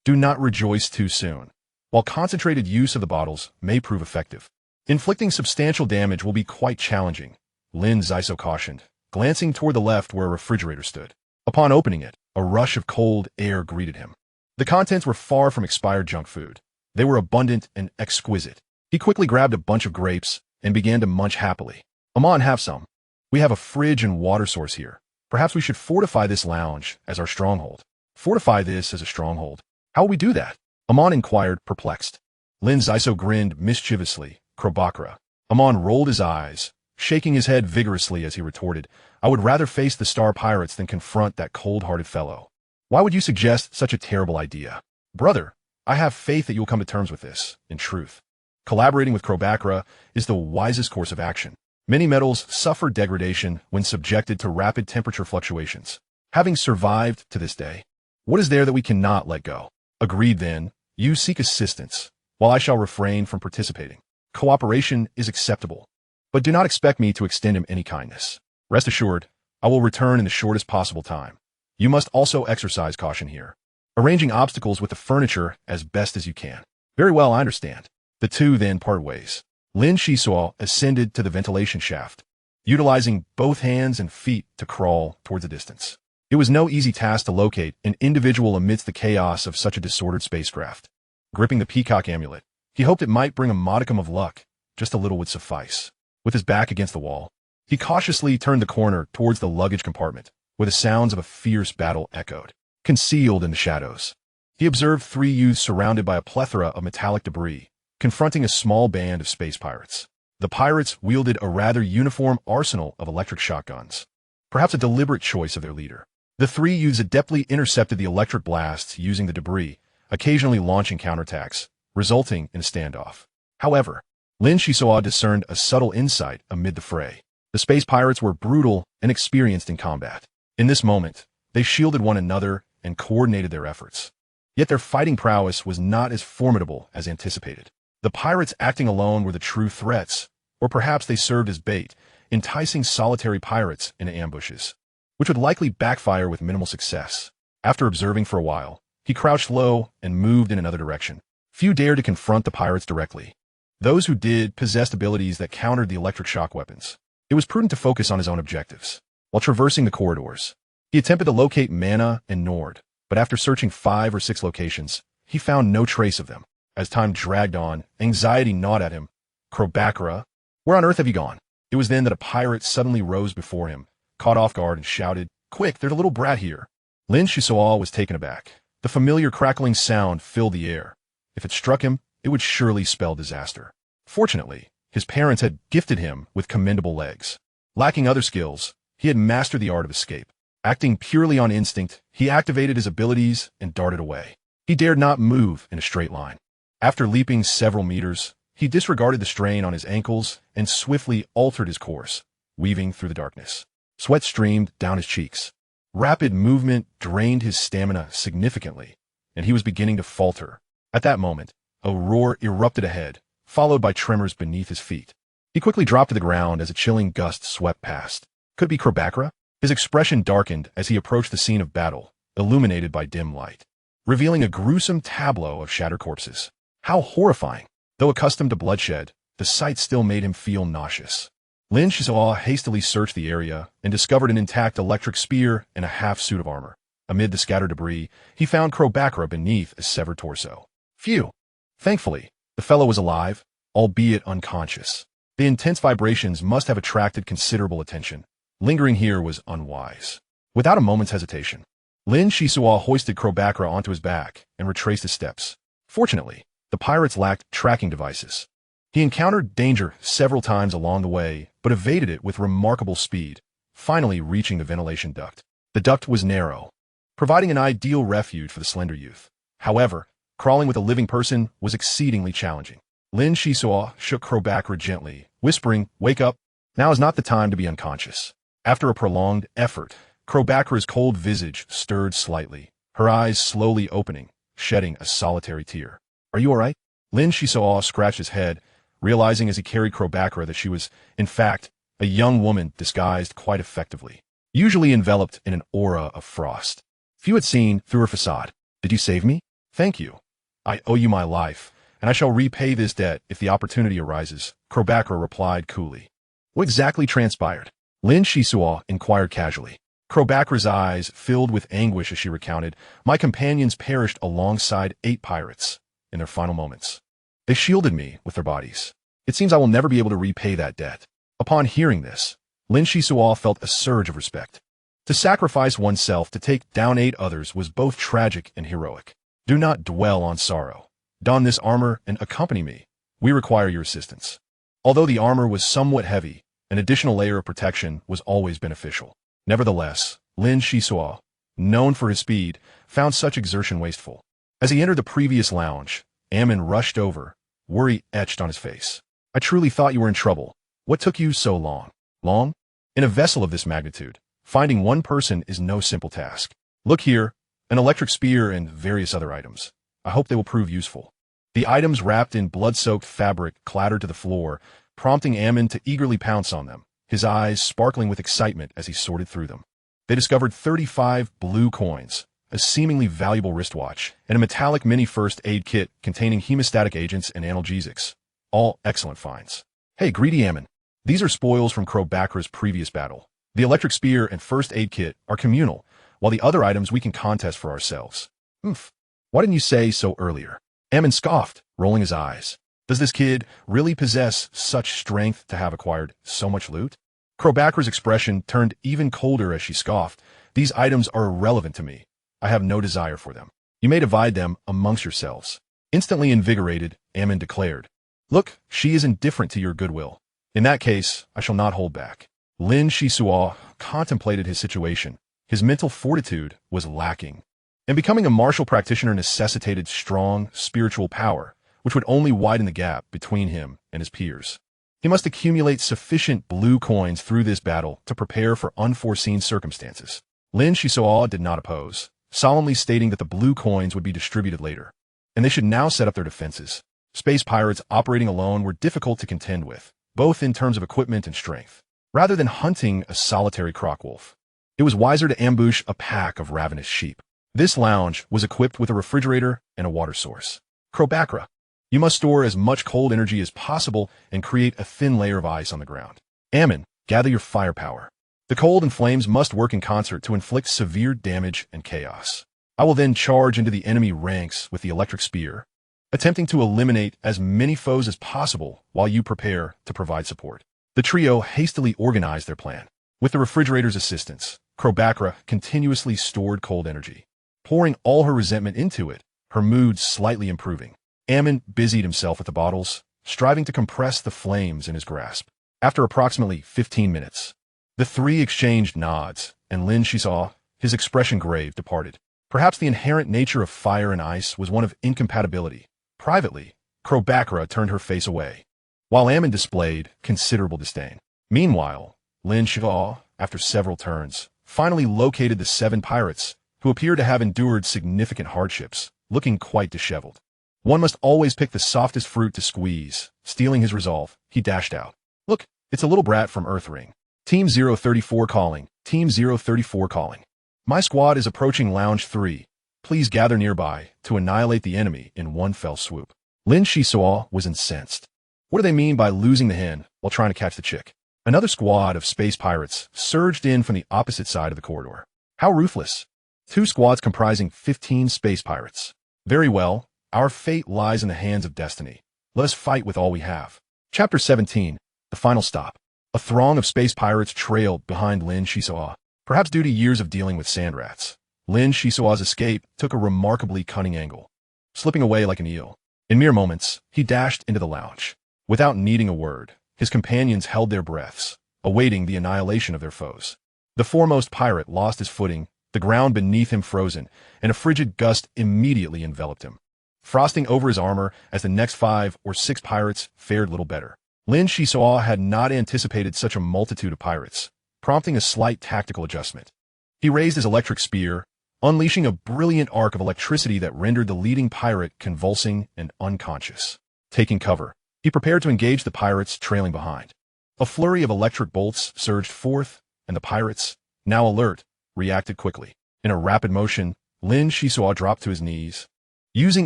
Do not rejoice too soon. While concentrated use of the bottles may prove effective, inflicting substantial damage will be quite challenging, Lin Xisuo cautioned, glancing toward the left where a refrigerator stood. Upon opening it, a rush of cold air greeted him. The contents were far from expired junk food. They were abundant and exquisite. He quickly grabbed a bunch of grapes and began to munch happily. "Amon, have some. We have a fridge and water source here. Perhaps we should fortify this lounge as our stronghold." "Fortify this as a stronghold? How will we do that?" Amon inquired, perplexed. Lin Xisuo grinned mischievously. "Krobakra." Amon rolled his eyes, shaking his head vigorously as he retorted, "I would rather face the Star Pirates than confront that cold-hearted fellow. Why would you suggest such a terrible idea?" "Brother, I have faith that you will come to terms with this. In truth, collaborating with Krobakra is the wisest course of action. Many metals suffer degradation when subjected to rapid temperature fluctuations. Having survived to this day, what is there that we cannot let go?" "Agreed then. You seek assistance, while I shall refrain from participating. Cooperation is acceptable, but do not expect me to extend him any kindness. Rest assured, I will return in the shortest possible time. You must also exercise caution here, arranging obstacles with the furniture as best as you can." "Very well, I understand." The two then parted ways. Lin Xisuo ascended to the ventilation shaft, utilizing both hands and feet to crawl towards a distance. It was no easy task to locate an individual amidst the chaos of such a disordered spacecraft. Gripping the peacock amulet, he hoped it might bring a modicum of luck. Just a little would suffice. With his back against the wall, he cautiously turned the corner towards the luggage compartment, where the sounds of a fierce battle echoed. Concealed in the shadows, he observed 3 youths surrounded by a plethora of metallic debris, confronting a small band of space pirates. The pirates wielded a rather uniform arsenal of electric shotguns, perhaps a deliberate choice of their leader. The 3 youths adeptly intercepted the electric blasts using the debris, occasionally launching counterattacks, resulting in a standoff. However, Lin Xisuo discerned a subtle insight amid the fray. The space pirates were brutal and experienced in combat. In this moment, they shielded one another and coordinated their efforts. Yet their fighting prowess was not as formidable as anticipated. The pirates acting alone were the true threats, or perhaps they served as bait, enticing solitary pirates into ambushes, which would likely backfire with minimal success. After observing for a while, he crouched low and moved in another direction. Few dared to confront the pirates directly. Those who did possessed abilities that countered the electric shock weapons. It was prudent to focus on his own objectives. While traversing the corridors, he attempted to locate Mana and Nord, but after searching 5 or 6 locations, he found no trace of them. As time dragged on, anxiety gnawed at him. Krobakra, where on earth have you gone? It was then that a pirate suddenly rose before him, caught off guard and shouted, "Quick, there's a little brat here." Lin Xisuo was taken aback. The familiar crackling sound filled the air. If it struck him, it would surely spell disaster. Fortunately, his parents had gifted him with commendable legs. Lacking other skills, he had mastered the art of escape. Acting purely on instinct, he activated his abilities and darted away. He dared not move in a straight line. After leaping several meters, he disregarded the strain on his ankles and swiftly altered his course, weaving through the darkness. Sweat streamed down his cheeks. Rapid movement drained his stamina significantly, and he was beginning to falter. At that moment, a roar erupted ahead, followed by tremors beneath his feet. He quickly dropped to the ground as a chilling gust swept past. Could it be Krobakra? His expression darkened as he approached the scene of battle, illuminated by dim light, revealing a gruesome tableau of shattered corpses. How horrifying! Though accustomed to bloodshed, the sight still made him feel nauseous. Lin Xisuo hastily searched the area and discovered an intact electric spear and a half-suit of armor. Amid the scattered debris, he found Krobakra beneath a severed torso. Phew! Thankfully, the fellow was alive, albeit unconscious. The intense vibrations must have attracted considerable attention. Lingering here was unwise. Without a moment's hesitation, Lin Xisuo hoisted Krobakra onto his back and retraced his steps. Fortunately, the pirates lacked tracking devices. He encountered danger several times along the way, but evaded it with remarkable speed, finally reaching the ventilation duct. The duct was narrow, providing an ideal refuge for the slender youth. However, crawling with a living person was exceedingly challenging. Lin Xisuo shook Krobakra gently, whispering, "Wake up. Now is not the time to be unconscious." After a prolonged effort, Krobakra's cold visage stirred slightly, her eyes slowly opening, shedding a solitary tear. "Are you all right?" Lin Xisuo scratched his head, realizing as he carried Krobakra that she was, in fact, a young woman disguised quite effectively, usually enveloped in an aura of frost. Few had seen through her facade. "Did you save me?" "Thank you. I owe you my life, and I shall repay this debt if the opportunity arises," Krobakra replied coolly. "What exactly transpired?" Lin Xisuo inquired casually. Krobakra's eyes filled with anguish as she recounted, "My companions perished alongside 8 pirates in their final moments. They shielded me with their bodies. It seems I will never be able to repay that debt." Upon hearing this, Lin Xisuo felt a surge of respect. To sacrifice oneself to take down 8 others was both tragic and heroic. "Do not dwell on sorrow. Don this armor and accompany me. We require your assistance." Although the armor was somewhat heavy, an additional layer of protection was always beneficial. Nevertheless, Lin Xisuo, known for his speed, found such exertion wasteful. As he entered the previous lounge, Ammon rushed over, worry etched on his face. "I truly thought you were in trouble. What took you so long?" "Long? In a vessel of this magnitude, finding one person is no simple task. Look here, an electric spear and various other items. I hope they will prove useful." The items wrapped in blood-soaked fabric clattered to the floor, prompting Ammon to eagerly pounce on them, his eyes sparkling with excitement as he sorted through them. They discovered 35 blue coins, a seemingly valuable wristwatch, and a metallic mini first aid kit containing hemostatic agents and analgesics. All excellent finds. "Hey, greedy Ammon. These are spoils from Krobakra's previous battle. The electric spear and first aid kit are communal, while the other items we can contest for ourselves. Oomph. Why didn't you say so earlier? Ammon scoffed, rolling his eyes. Does this kid really possess such strength to have acquired so much loot? Crobakra's expression turned even colder as she scoffed. These items are irrelevant to me. I have no desire for them. You may divide them amongst yourselves. Instantly invigorated, Ammon declared. Look, she is indifferent to your goodwill. In that case, I shall not hold back. Lin Xisuo contemplated his situation. His mental fortitude was lacking, and becoming a martial practitioner necessitated strong spiritual power, which would only widen the gap between him and his peers. He must accumulate sufficient blue coins through this battle to prepare for unforeseen circumstances. Lin Xisuo did not oppose, solemnly stating that the blue coins would be distributed later, and they should now set up their defenses. Space pirates operating alone were difficult to contend with, both in terms of equipment and strength. Rather than hunting a solitary crocwolf, it was wiser to ambush a pack of ravenous sheep. This lounge was equipped with a refrigerator and a water source. Crobacra, you must store as much cold energy as possible and create a thin layer of ice on the ground. Ammon, gather your firepower. The cold and flames must work in concert to inflict severe damage and chaos. I will then charge into the enemy ranks with the electric spear, attempting to eliminate as many foes as possible while you prepare to provide support. The trio hastily organized their plan. With the refrigerator's assistance, Crobacra continuously stored cold energy, pouring all her resentment into it, her mood slightly improving. Ammon busied himself with the bottles, striving to compress the flames in his grasp. After approximately 15 minutes, the three exchanged nods, and Lin Xisuo, his expression grave, departed. Perhaps the inherent nature of fire and ice was one of incompatibility. Privately, Crobacra turned her face away, while Ammon displayed considerable disdain. Meanwhile, Lin Xisuo, after several turns, finally located the 7 pirates, who appeared to have endured significant hardships, looking quite disheveled. One must always pick the softest fruit to squeeze. Stealing his resolve, he dashed out. Look, it's a little brat from Earthring. Team 034 calling. Team 034 calling. My squad is approaching Lounge 3. Please gather nearby to annihilate the enemy in one fell swoop. Lin Xisuo was incensed. What do they mean by losing the hen while trying to catch the chick? Another squad of space pirates surged in from the opposite side of the corridor. How ruthless. 2 squads comprising 15 space pirates. Very well. Our fate lies in the hands of destiny. Let us fight with all we have. Chapter 17, The Final Stop. A throng of space pirates trailed behind Lin Xisuo. Perhaps due to years of dealing with sand rats, Lin Xisuo's escape took a remarkably cunning angle, slipping away like an eel. In mere moments, he dashed into the lounge. Without needing a word, his companions held their breaths, awaiting the annihilation of their foes. The foremost pirate lost his footing, the ground beneath him frozen, and a frigid gust immediately enveloped him, frosting over his armor as the next 5 or 6 pirates fared little better. Lin Xisuo had not anticipated such a multitude of pirates, prompting a slight tactical adjustment. He raised his electric spear, unleashing a brilliant arc of electricity that rendered the leading pirate convulsing and unconscious. Taking cover, he prepared to engage the pirates trailing behind. A flurry of electric bolts surged forth, and the pirates, now alert, reacted quickly. In a rapid motion, Lin Xisuo dropped to his knees, using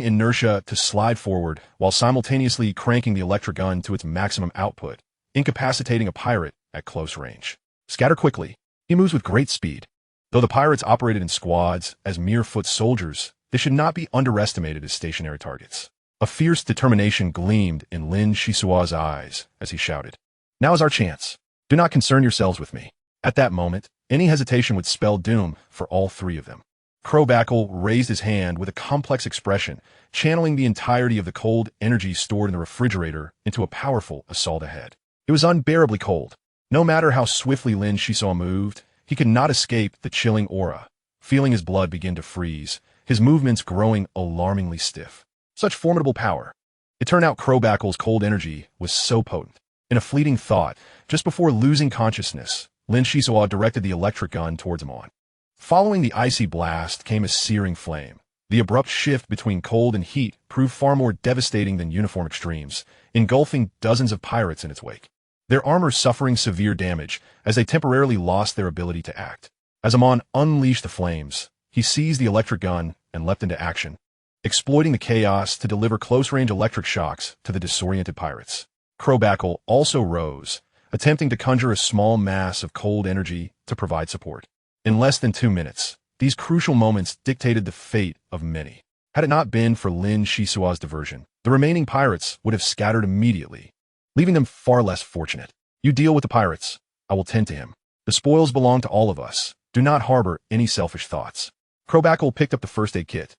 inertia to slide forward while simultaneously cranking the electric gun to its maximum output, incapacitating a pirate at close range. Scatter quickly. He moves with great speed. Though the pirates operated in squads as mere foot soldiers, they should not be underestimated as stationary targets. A fierce determination gleamed in Lin Xisuo's eyes as he shouted, "Now is our chance. Do not concern yourselves with me." At that moment, any hesitation would spell doom for all 3 of them. Crobacra raised his hand with a complex expression, channeling the entirety of the cold energy stored in the refrigerator into a powerful assault ahead. It was unbearably cold. No matter how swiftly Lin Xisuo moved, he could not escape the chilling aura. Feeling his blood begin to freeze, his movements growing alarmingly stiff. Such formidable power. It turned out Crobakra's cold energy was so potent. In a fleeting thought, just before losing consciousness, Lin Xisuo directed the electric gun towards him on. Following the icy blast came a searing flame. The abrupt shift between cold and heat proved far more devastating than uniform extremes, engulfing dozens of pirates in its wake. Their armor suffering severe damage as they temporarily lost their ability to act. As Amon unleashed the flames, he seized the electric gun and leapt into action, exploiting the chaos to deliver close-range electric shocks to the disoriented pirates. Crobacra also rose, attempting to conjure a small mass of cold energy to provide support. In less than 2 minutes, These crucial moments dictated the fate of many. Had it not been for Lin Xisuo's diversion, the remaining pirates would have scattered immediately, leaving them far less fortunate. You deal with the pirates. I will tend to him. The spoils belong to all of us. Do not harbor any selfish thoughts. Crowbackle picked up the first aid kit.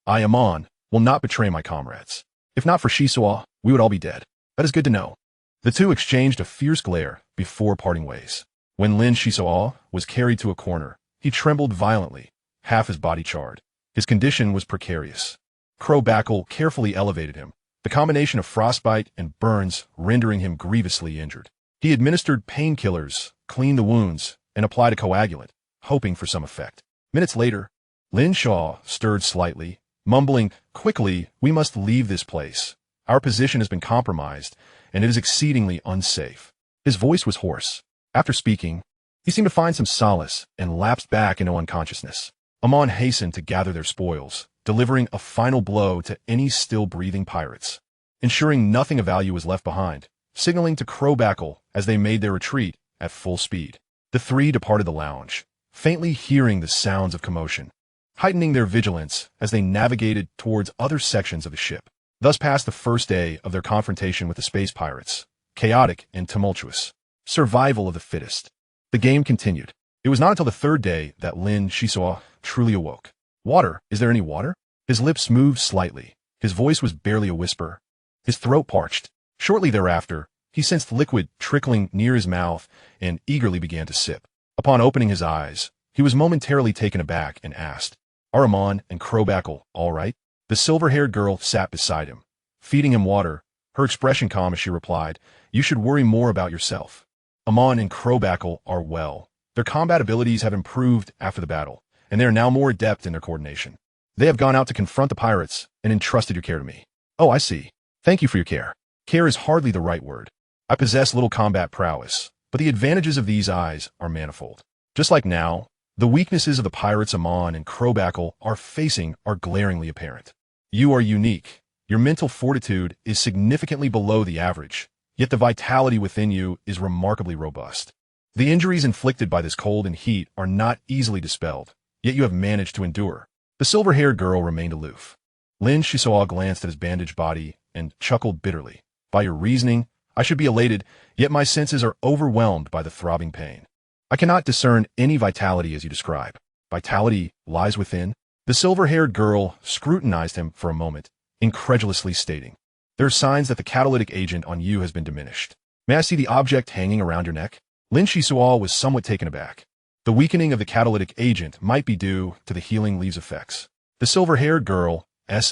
I, Amon, will not betray my comrades. If not for Xisuo, we would all be dead. That is good to know. The two exchanged a fierce glare before parting ways. When Lin Xisuo was carried to a corner, he trembled violently, half his body charred. His condition was precarious. Crowbackle carefully elevated him, the combination of frostbite and burns rendering him grievously injured. He administered painkillers, cleaned the wounds, and applied a coagulant, hoping for some effect. Minutes later, Lin Xisuo stirred slightly, mumbling, "Quickly, we must leave this place. Our position has been compromised, and it is exceedingly unsafe." His voice was hoarse. After speaking, he seemed to find some solace and lapsed back into unconsciousness. Amon hastened to gather their spoils, delivering a final blow to any still-breathing pirates, ensuring nothing of value was left behind, signaling to Crowbackle as they made their retreat at full speed. The three departed the lounge, faintly hearing the sounds of commotion, heightening their vigilance as they navigated towards other sections of the ship. Thus passed the first day of their confrontation with the space pirates, chaotic and tumultuous. Survival of the fittest. The game continued. It was not until the third day that Lin Xisuo truly awoke. "Water, is there any water?" His lips moved slightly. His voice was barely a whisper. His throat parched. Shortly thereafter, he sensed liquid trickling near his mouth and eagerly began to sip. Upon opening his eyes, he was momentarily taken aback and asked, "Are Amon and Crowbackle all right?" The silver-haired girl sat beside him, feeding him water, her expression calm as she replied, "You should worry more about yourself. Amon and Crowbackle are well. Their combat abilities have improved after the battle, and they are now more adept in their coordination. They have gone out to confront the pirates and entrusted your care to me." "Oh, I see. Thank you for your care." Care is hardly the right word. I possess little combat prowess, but the advantages of these eyes are manifold. Just like now, the weaknesses of the pirates Amon and Crowbackle are facing are glaringly apparent. You are unique. Your mental fortitude is significantly below the average, yet the vitality within you is remarkably robust. The injuries inflicted by this cold and heat are not easily dispelled, yet you have managed to endure. The silver-haired girl remained aloof. Lin Xisuo glanced at his bandaged body and chuckled bitterly. "By your reasoning, I should be elated, yet my senses are overwhelmed by the throbbing pain. I cannot discern any vitality as you describe. Vitality lies within." The silver-haired girl scrutinized him for a moment, incredulously stating, "There are signs that the catalytic agent on you has been diminished. May I see the object hanging around your neck?" Lin Xisuo was somewhat taken aback. The weakening of the catalytic agent might be due to the healing leaves effects. The silver-haired girl's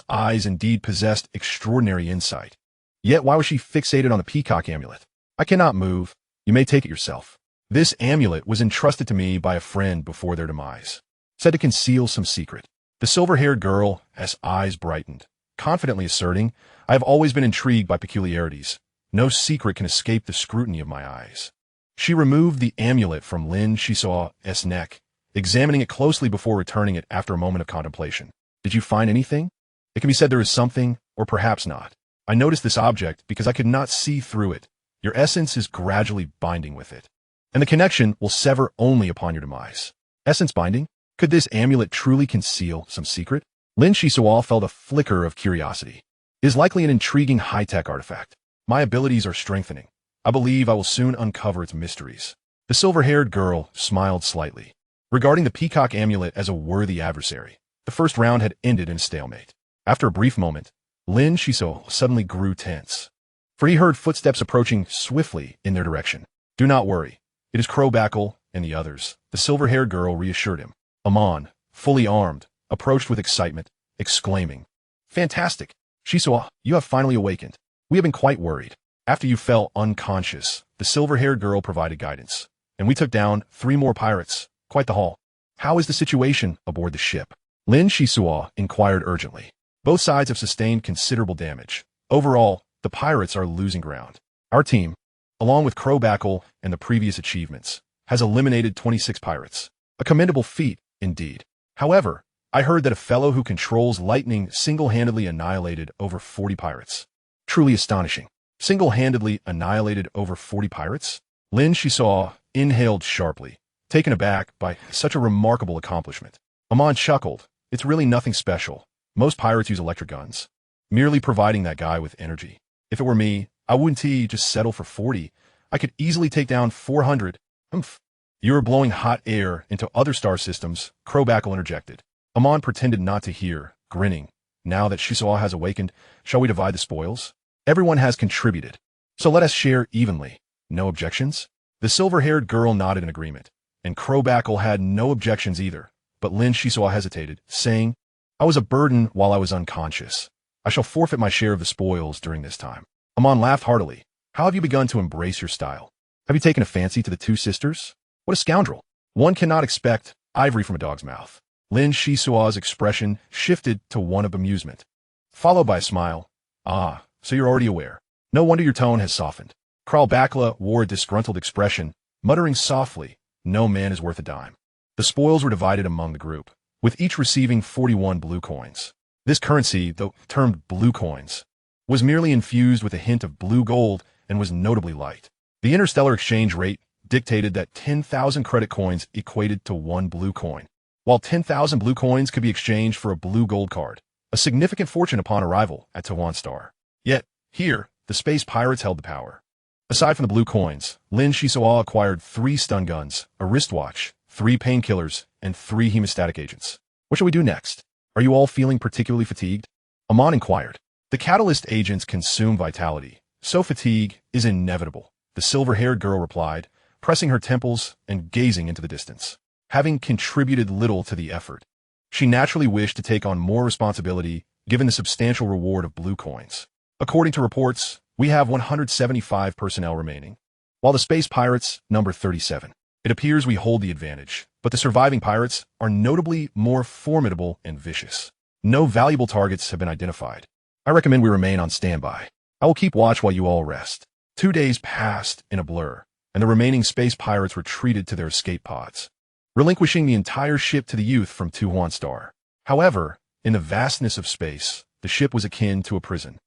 eyes indeed possessed extraordinary insight. Yet why was she fixated on the peacock amulet? "I cannot move. You may take it yourself. This amulet was entrusted to me by a friend before their demise, said to conceal some secret." The silver-haired girl's eyes brightened, confidently asserting, "I have always been intrigued by peculiarities. No secret can escape the scrutiny of my eyes." She removed the amulet from Lin Xisuo's neck, examining it closely before returning it after a moment of contemplation. "Did you find anything? It can be said there is something, or perhaps not. I noticed this object because I could not see through it. Your essence is gradually binding with it, and the connection will sever only upon your demise." Essence binding? Could this amulet truly conceal some secret? Lin Xisuo felt a flicker of curiosity. It is likely an intriguing high-tech artifact. My abilities are strengthening. I believe I will soon uncover its mysteries. The silver-haired girl smiled slightly, regarding the peacock amulet as a worthy adversary. The first round had ended in a stalemate. After a brief moment, Lin Xisuo suddenly grew tense, for he heard footsteps approaching swiftly in their direction. "Do not worry. It is Crowbackle and the others," the silver-haired girl reassured him. Amon, fully armed, approached with excitement, exclaiming, "Fantastic! Xisuo, you have finally awakened. We have been quite worried. After you fell unconscious, the silver-haired girl provided guidance, and we took down 3 more pirates. Quite the haul. How is the situation aboard the ship?" Lin Xisuo inquired urgently. "Both sides have sustained considerable damage. Overall, the pirates are losing ground. Our team, along with Crowbackle and the previous achievements, has eliminated 26 pirates. A commendable feat, indeed. However, I heard that a fellow who controls lightning single-handedly annihilated over 40 pirates. Truly astonishing. Single-handedly annihilated over 40 pirates?" Lin Xisuo inhaled sharply, taken aback by such a remarkable accomplishment. Amon chuckled. It's really nothing special. Most pirates use electric guns, merely providing that guy with energy. If it were me, I wouldn't just settle for 40. I could easily take down 400. Humph. You are blowing hot air into other star systems, Crowbackle interjected. Amon pretended not to hear, grinning. Now that Xisuo has awakened, shall we divide the spoils? Everyone has contributed, so let us share evenly. No objections? The silver-haired girl nodded in agreement, and Crowbackle had no objections either, but Lin Xisuo hesitated, saying, I was a burden while I was unconscious. I shall forfeit my share of the spoils during this time. Amon laughed heartily. How have you begun to embrace your style? Have you taken a fancy to the two sisters? What a scoundrel. One cannot expect ivory from a dog's mouth. Lin Xisuo's expression shifted to one of amusement, followed by a smile. Ah, so you're already aware. No wonder your tone has softened. Crowbackle wore a disgruntled expression, muttering softly, no man is worth a dime. The spoils were divided among the group, with each receiving 41 blue coins. This currency, though termed blue coins, was merely infused with a hint of blue gold and was notably light. The interstellar exchange rate dictated that 10,000 credit coins equated to 1 blue coin, while 10,000 blue coins could be exchanged for a blue gold card, a significant fortune upon arrival at Towan Star. Yet, here, the space pirates held the power. Aside from the blue coins, Lin Xisuo acquired 3 stun guns, a wristwatch, 3 painkillers, and 3 hemostatic agents. What shall we do next? Are you all feeling particularly fatigued? Amon inquired. The catalyst agents consume vitality, so fatigue is inevitable, the silver-haired girl replied, pressing her temples and gazing into the distance. Having contributed little to the effort, she naturally wished to take on more responsibility given the substantial reward of blue coins. According to reports, we have 175 personnel remaining, while the space pirates number 37. It appears we hold the advantage, but the surviving pirates are notably more formidable and vicious. No valuable targets have been identified. I recommend we remain on standby. I will keep watch while you all rest. 2 days passed in a blur, and the remaining space pirates retreated to their escape pods, relinquishing the entire ship to the youth from Towan Star. However, in the vastness of space, the ship was akin to a prison,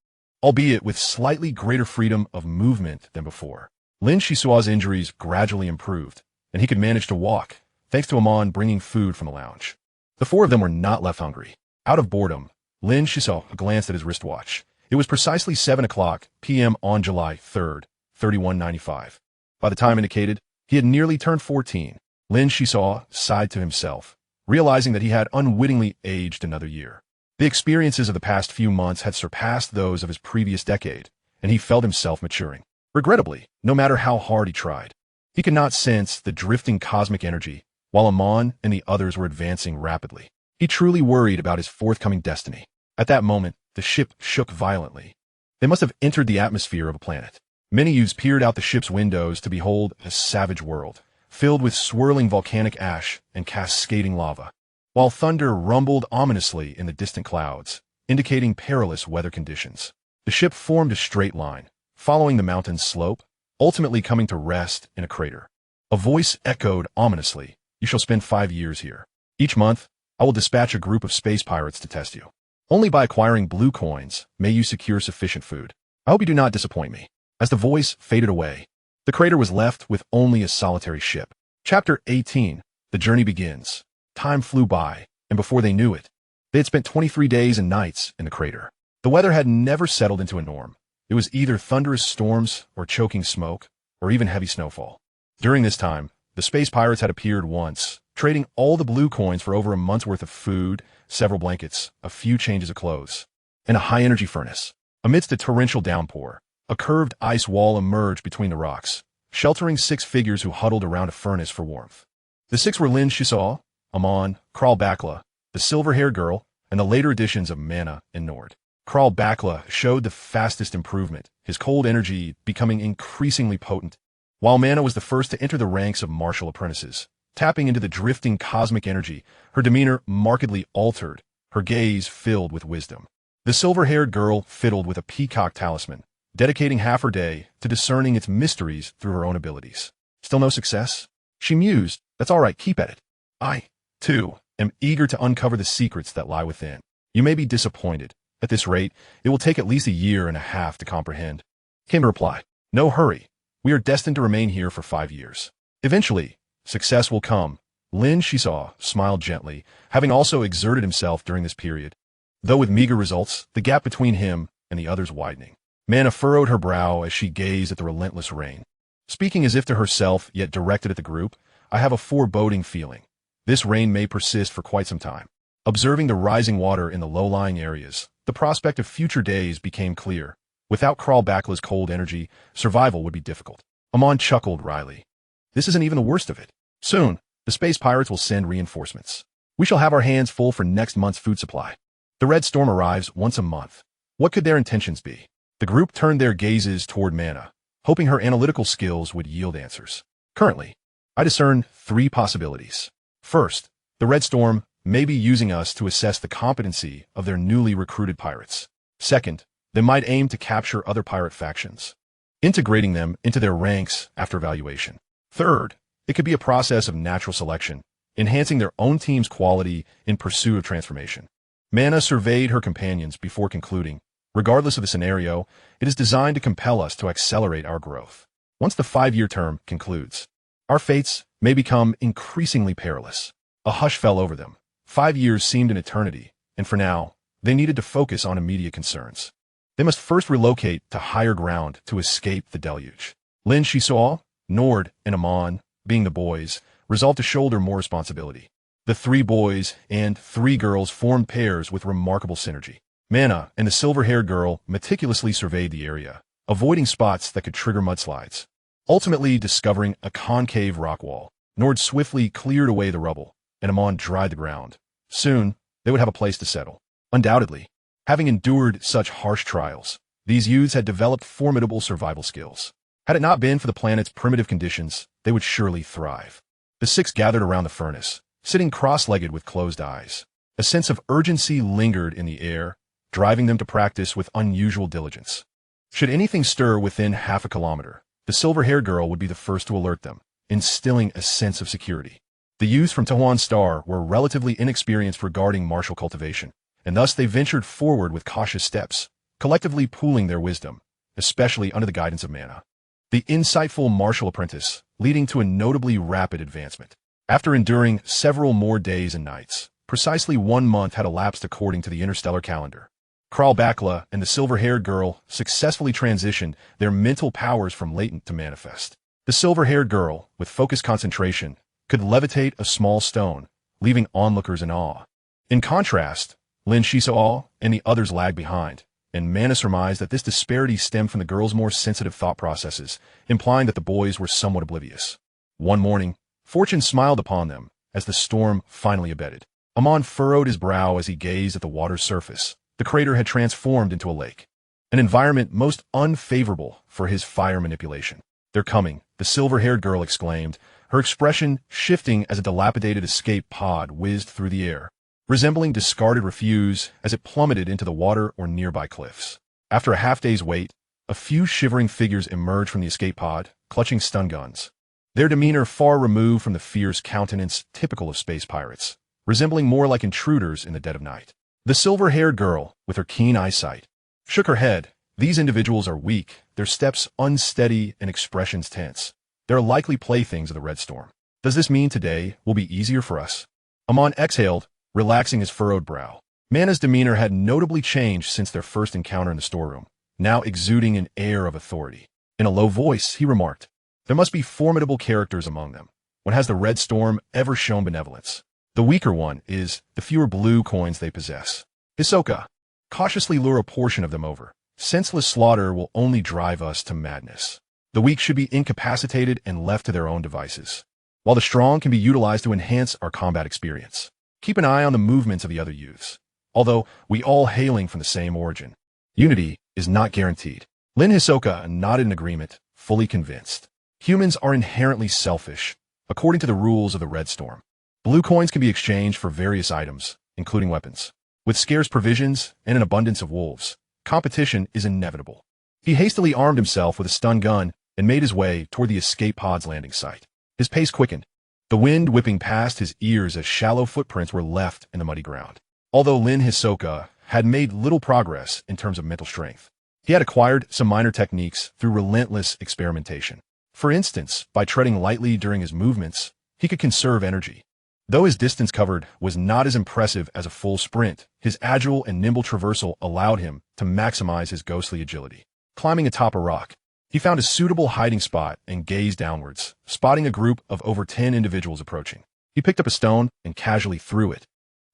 albeit with slightly greater freedom of movement than before. Lin Xisuo's injuries gradually improved, and he could manage to walk, thanks to Amon bringing food from the lounge. The 4 of them were not left hungry. Out of boredom, Lin Xisuo glanced at his wristwatch. It was precisely 7 o'clock p.m. on July 3rd, 3195. By the time indicated, he had nearly turned 14. Lin Xisuo sighed to himself, realizing that he had unwittingly aged another year. The experiences of the past few months had surpassed those of his previous decade, and he felt himself maturing. Regrettably, no matter how hard he tried, he could not sense the drifting cosmic energy, while Amon and the others were advancing rapidly. He truly worried about his forthcoming destiny. At that moment, the ship shook violently. They must have entered the atmosphere of a planet. Many youths peered out the ship's windows to behold a savage world, filled with swirling volcanic ash and cascading lava, while thunder rumbled ominously in the distant clouds, indicating perilous weather conditions. The ship formed a straight line, following the mountain's slope, ultimately coming to rest in a crater. A voice echoed ominously, "You shall spend 5 years here. Each month, I will dispatch a group of space pirates to test you. Only by acquiring blue coins may you secure sufficient food. I hope you do not disappoint me." As the voice faded away, the crater was left with only a solitary ship. Chapter 18. The journey begins. Time flew by, and before they knew it, they had spent 23 days and nights in the crater. The weather had never settled into a norm. It was either thunderous storms or choking smoke, or even heavy snowfall. During this time, the space pirates had appeared once, trading all the blue coins for over a month's worth of food, several blankets, a few changes of clothes, and a high-energy furnace. Amidst a torrential downpour, a curved ice wall emerged between the rocks, sheltering 6 figures who huddled around a furnace for warmth. The 6 were Lin Xisuo, Amon, Crowbackle, the silver-haired girl, and the later additions of Mana and Nord. Crowbackle showed the fastest improvement, his cold energy becoming increasingly potent, while Mana was the first to enter the ranks of martial apprentices. Tapping into the drifting cosmic energy, her demeanor markedly altered, her gaze filled with wisdom. The silver-haired girl fiddled with a peacock talisman, dedicating half her day to discerning its mysteries through her own abilities. Still no success? She mused. That's all right, keep at it. I, too, am eager to uncover the secrets that lie within. You may be disappointed. At this rate, it will take at least 1.5 years to comprehend. Came the reply. No hurry. We are destined to remain here for 5 years. Eventually, success will come. Lin Xisuo smiled gently, having also exerted himself during this period. Though with meager results, the gap between him and the others widening. Mana furrowed her brow as she gazed at the relentless rain. Speaking as if to herself, yet directed at the group, I have a foreboding feeling. This rain may persist for quite some time. Observing the rising water in the low-lying areas, the prospect of future days became clear. Without Kralbakla's cold energy, survival would be difficult. Amon chuckled wryly. This isn't even the worst of it. Soon, the space pirates will send reinforcements. We shall have our hands full for next month's food supply. The Red Storm arrives once a month. What could their intentions be? The group turned their gazes toward Mana, hoping her analytical skills would yield answers. Currently, I discern 3 possibilities. First, the Red Storm may be using us to assess the competency of their newly recruited pirates. Second, they might aim to capture other pirate factions, integrating them into their ranks after evaluation. Third, it could be a process of natural selection, enhancing their own team's quality in pursuit of transformation. Mana surveyed her companions before concluding, regardless of the scenario, it is designed to compel us to accelerate our growth. Once the 5-year term concludes, our fates may become increasingly perilous. A hush fell over them. 5 years seemed an eternity, and for now, they needed to focus on immediate concerns. They must first relocate to higher ground to escape the deluge. Lin Xisuo, Nord, and Amon, being the boys, resolved to shoulder more responsibility. The 3 boys and 3 girls formed pairs with remarkable synergy. Mana and the silver-haired girl meticulously surveyed the area, avoiding spots that could trigger mudslides. Ultimately discovering a concave rock wall, Nord swiftly cleared away the rubble, and Amon dried the ground. Soon, they would have a place to settle. Undoubtedly, having endured such harsh trials, these youths had developed formidable survival skills. Had it not been for the planet's primitive conditions, they would surely thrive. The 6 gathered around the furnace, sitting cross-legged with closed eyes. A sense of urgency lingered in the air, driving them to practice with unusual diligence. Should anything stir within half a kilometer, the silver-haired girl would be the first to alert them, instilling a sense of security. The youths from Tahuan Star were relatively inexperienced regarding martial cultivation, and thus they ventured forward with cautious steps, collectively pooling their wisdom, especially under the guidance of Mana, the insightful martial apprentice, leading to a notably rapid advancement. After enduring several more days and nights, precisely 1 month had elapsed according to the interstellar calendar. Kralbakla and the silver-haired girl successfully transitioned their mental powers from latent to manifest. The silver-haired girl, with focused concentration, could levitate a small stone, leaving onlookers in awe. In contrast, Lin Xisuo and the others lagged behind, and Mana surmised that this disparity stemmed from the girl's more sensitive thought processes, implying that the boys were somewhat oblivious. One morning, fortune smiled upon them as the storm finally abated. Amon furrowed his brow as he gazed at the water's surface. The crater had transformed into a lake, an environment most unfavorable for his fire manipulation. "They're coming," the silver-haired girl exclaimed, her expression shifting as a dilapidated escape pod whizzed through the air, resembling discarded refuse as it plummeted into the water or nearby cliffs. After a half-day's wait, a few shivering figures emerged from the escape pod, clutching stun guns. Their demeanor far removed from the fierce countenance typical of space pirates, resembling more like intruders in the dead of night. The silver-haired girl, with her keen eyesight, shook her head. These individuals are weak, their steps unsteady and expressions tense. They're likely playthings of the Red Storm. Does this mean today will be easier for us? Amon exhaled, relaxing his furrowed brow. Mana's demeanor had notably changed since their first encounter in the storeroom, now exuding an air of authority. In a low voice, he remarked, "There must be formidable characters among them. When has the Red Storm ever shown benevolence? The weaker one is the fewer blue coins they possess. Hisoka, cautiously lure a portion of them over. Senseless slaughter will only drive us to madness. The weak should be incapacitated and left to their own devices, while the strong can be utilized to enhance our combat experience. Keep an eye on the movements of the other youths. Although we all hailing from the same origin, unity is not guaranteed." Lin Hisoka nodded in agreement, fully convinced. Humans are inherently selfish, according to the rules of the Red Storm. Blue coins can be exchanged for various items, including weapons. With scarce provisions and an abundance of wolves, competition is inevitable. He hastily armed himself with a stun gun and made his way toward the escape pod's landing site. His pace quickened, the wind whipping past his ears as shallow footprints were left in the muddy ground. Although Lin Hisoka had made little progress in terms of mental strength, he had acquired some minor techniques through relentless experimentation. For instance, by treading lightly during his movements, he could conserve energy. Though his distance covered was not as impressive as a full sprint, his agile and nimble traversal allowed him to maximize his ghostly agility. Climbing atop a rock, he found a suitable hiding spot and gazed downwards, spotting a group of over 10 individuals approaching. He picked up a stone and casually threw it,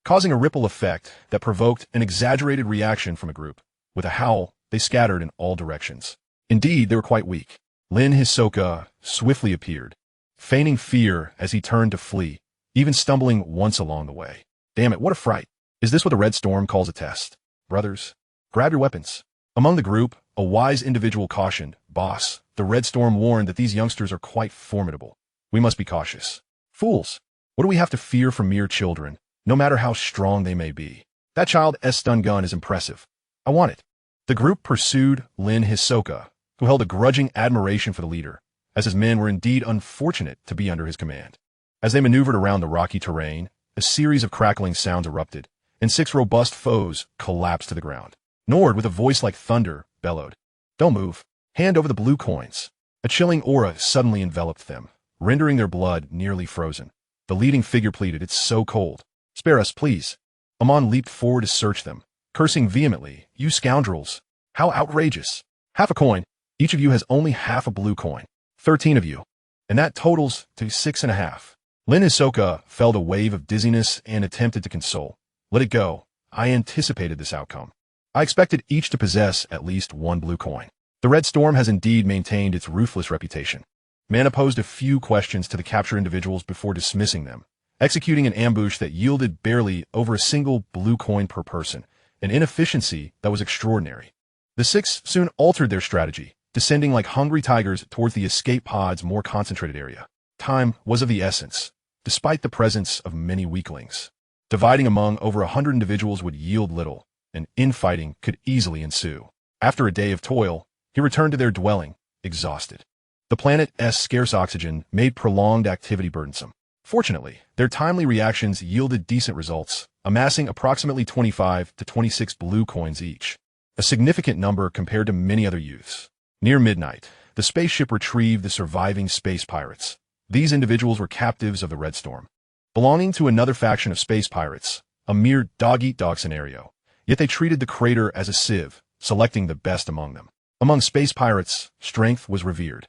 causing a ripple effect that provoked an exaggerated reaction from a group. With a howl, they scattered in all directions. Indeed, they were quite weak. Lin Xisuo swiftly appeared, feigning fear as he turned to flee, even stumbling once along the way. Damn it, what a fright. Is this what the Red Storm calls a test? Brothers, grab your weapons. Among the group, a wise individual cautioned, Boss, the Red Storm warned that these youngsters are quite formidable. We must be cautious. Fools, what do we have to fear from mere children, no matter how strong they may be? That child's stun gun is impressive. I want it. The group pursued Lin Xisuo, who held a grudging admiration for the leader, as his men were indeed unfortunate to be under his command. As they maneuvered around the rocky terrain, a series of crackling sounds erupted, and 6 robust foes collapsed to the ground. Nord, with a voice like thunder, bellowed, Don't move. Hand over the blue coins. A chilling aura suddenly enveloped them, rendering their blood nearly frozen. The leading figure pleaded, It's so cold. Spare us, please. Amon leaped forward to search them, cursing vehemently, You scoundrels! How outrageous! Half a coin. Each of you has only half a blue coin. 13 of you. And that totals to 6.5. Lin Xisuo felt a wave of dizziness and attempted to console. Let it go. I anticipated this outcome. I expected each to possess at least 1 blue coin. The Red Storm has indeed maintained its ruthless reputation. Mana posed a few questions to the captured individuals before dismissing them, executing an ambush that yielded barely over a single blue coin per person, an inefficiency that was extraordinary. The 6 soon altered their strategy, descending like hungry tigers towards the escape pod's more concentrated area. Time was of the essence, despite the presence of many weaklings. Dividing among over 100 individuals would yield little, and infighting could easily ensue. After a day of toil, he returned to their dwelling, exhausted. The planet's scarce oxygen made prolonged activity burdensome. Fortunately, their timely reactions yielded decent results, amassing approximately 25 to 26 blue coins each, a significant number compared to many other youths. Near midnight, the spaceship retrieved the surviving space pirates. These individuals were captives of the Red Storm, belonging to another faction of space pirates, a mere dog-eat-dog scenario. Yet they treated the crater as a sieve, selecting the best among them. Among space pirates, strength was revered,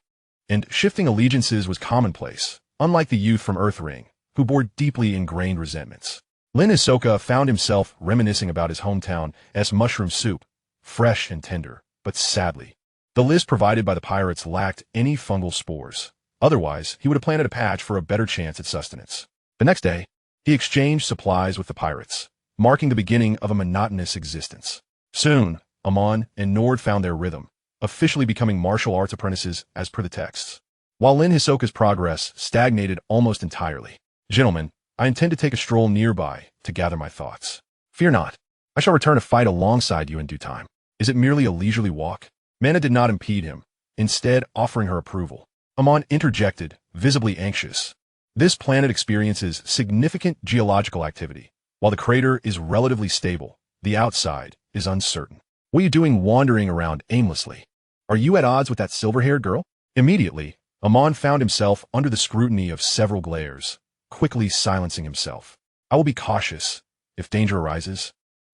and shifting allegiances was commonplace, unlike the youth from Earthring, who bore deeply ingrained resentments. Lin Xisuo found himself reminiscing about his hometown as mushroom soup, fresh and tender, but sadly, the list provided by the pirates lacked any fungal spores. Otherwise, he would have planted a patch for a better chance at sustenance. The next day, he exchanged supplies with the pirates, marking the beginning of a monotonous existence. Soon, Amon and Nord found their rhythm, officially becoming martial arts apprentices as per the texts, while Lin Xisuo's progress stagnated almost entirely. Gentlemen, I intend to take a stroll nearby to gather my thoughts. Fear not. I shall return to fight alongside you in due time. Is it merely a leisurely walk? Mana did not impede him, instead offering her approval. Amon interjected, visibly anxious. This planet experiences significant geological activity. While the crater is relatively stable, the outside is uncertain. What are you doing wandering around aimlessly? Are you at odds with that silver-haired girl? Immediately, Amon found himself under the scrutiny of several glares, quickly silencing himself. I will be cautious. If danger arises,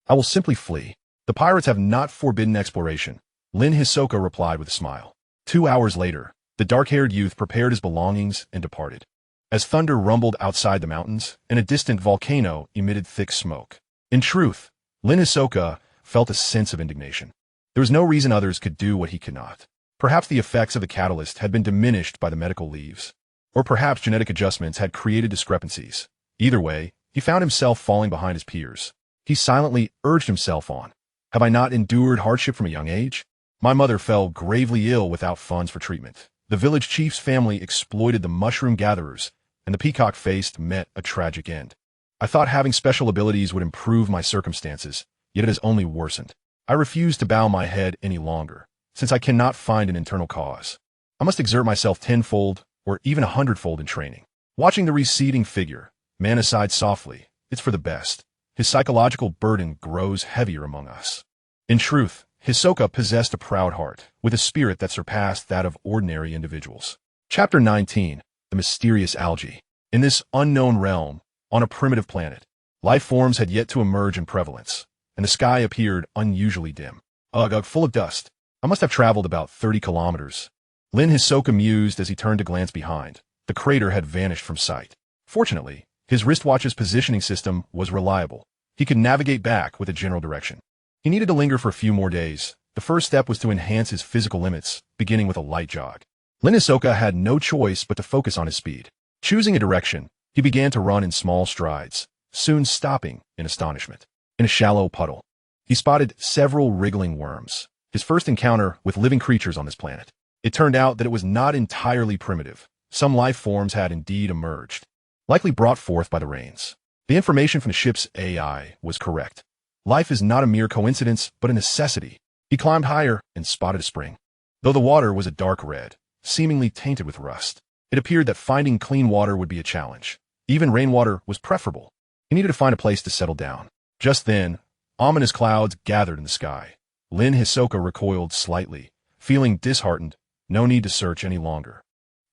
I will simply flee. The pirates have not forbidden exploration, Lin Xisuo replied with a smile. 2 hours later, the dark-haired youth prepared his belongings and departed. As thunder rumbled outside the mountains, and a distant volcano emitted thick smoke. In truth, Lin Xisuo felt a sense of indignation. There was no reason others could do what he could not. Perhaps the effects of the catalyst had been diminished by the medical leaves, or perhaps genetic adjustments had created discrepancies. Either way, he found himself falling behind his peers. He silently urged himself on. Have I not endured hardship from a young age? My mother fell gravely ill without funds for treatment. The village chief's family exploited the mushroom gatherers, and the peacock-faced met a tragic end. I thought having special abilities would improve my circumstances, yet it has only worsened. I refuse to bow my head any longer, since I cannot find an internal cause. I must exert myself tenfold, or even 100-fold in training. Watching the receding figure, Mana sighed softly. It's for the best. His psychological burden grows heavier among us. In truth, Xisuo possessed a proud heart, with a spirit that surpassed that of ordinary individuals. Chapter 19. The Mysterious Algae. In this unknown realm, on a primitive planet, life forms had yet to emerge in prevalence, and the sky appeared unusually dim. Ugh, full of dust. I must have traveled about 30 kilometers. Lin Xisuo mused as he turned to glance behind. The crater had vanished from sight. Fortunately, his wristwatch's positioning system was reliable. He could navigate back with a general direction. He needed to linger for a few more days. The first step was to enhance his physical limits, beginning with a light jog. Lin Xisuo had no choice but to focus on his speed. Choosing a direction, he began to run in small strides, soon stopping in astonishment. In a shallow puddle, he spotted several wriggling worms, his first encounter with living creatures on this planet. It turned out that it was not entirely primitive. Some life forms had indeed emerged, likely brought forth by the rains. The information from the ship's AI was correct. Life is not a mere coincidence, but a necessity. He climbed higher and spotted a spring. Though the water was a dark red, seemingly tainted with rust, it appeared that finding clean water would be a challenge. Even rainwater was preferable. He needed to find a place to settle down. Just then, ominous clouds gathered in the sky. Lin Xisuo recoiled slightly, feeling disheartened. No need to search any longer.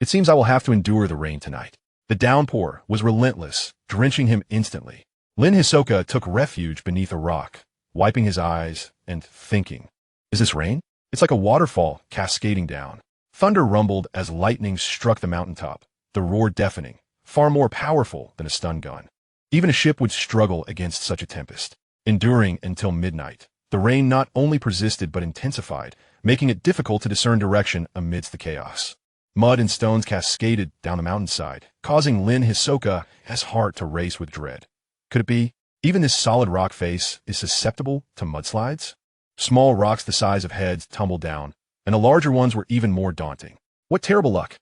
It seems I will have to endure the rain tonight. The downpour was relentless, drenching him instantly. Lin Xisuo took refuge beneath a rock, wiping his eyes and thinking, is this rain? It's like a waterfall cascading down. Thunder rumbled as lightning struck the mountaintop, the roar deafening, far more powerful than a stun gun. Even a ship would struggle against such a tempest. Enduring until midnight, the rain not only persisted but intensified, making it difficult to discern direction amidst the chaos. Mud and stones cascaded down the mountainside, causing Lin Xisuo's heart to race with dread. Could it be? Even this solid rock face is susceptible to mudslides? Small rocks the size of heads tumbled down, and the larger ones were even more daunting. What terrible luck!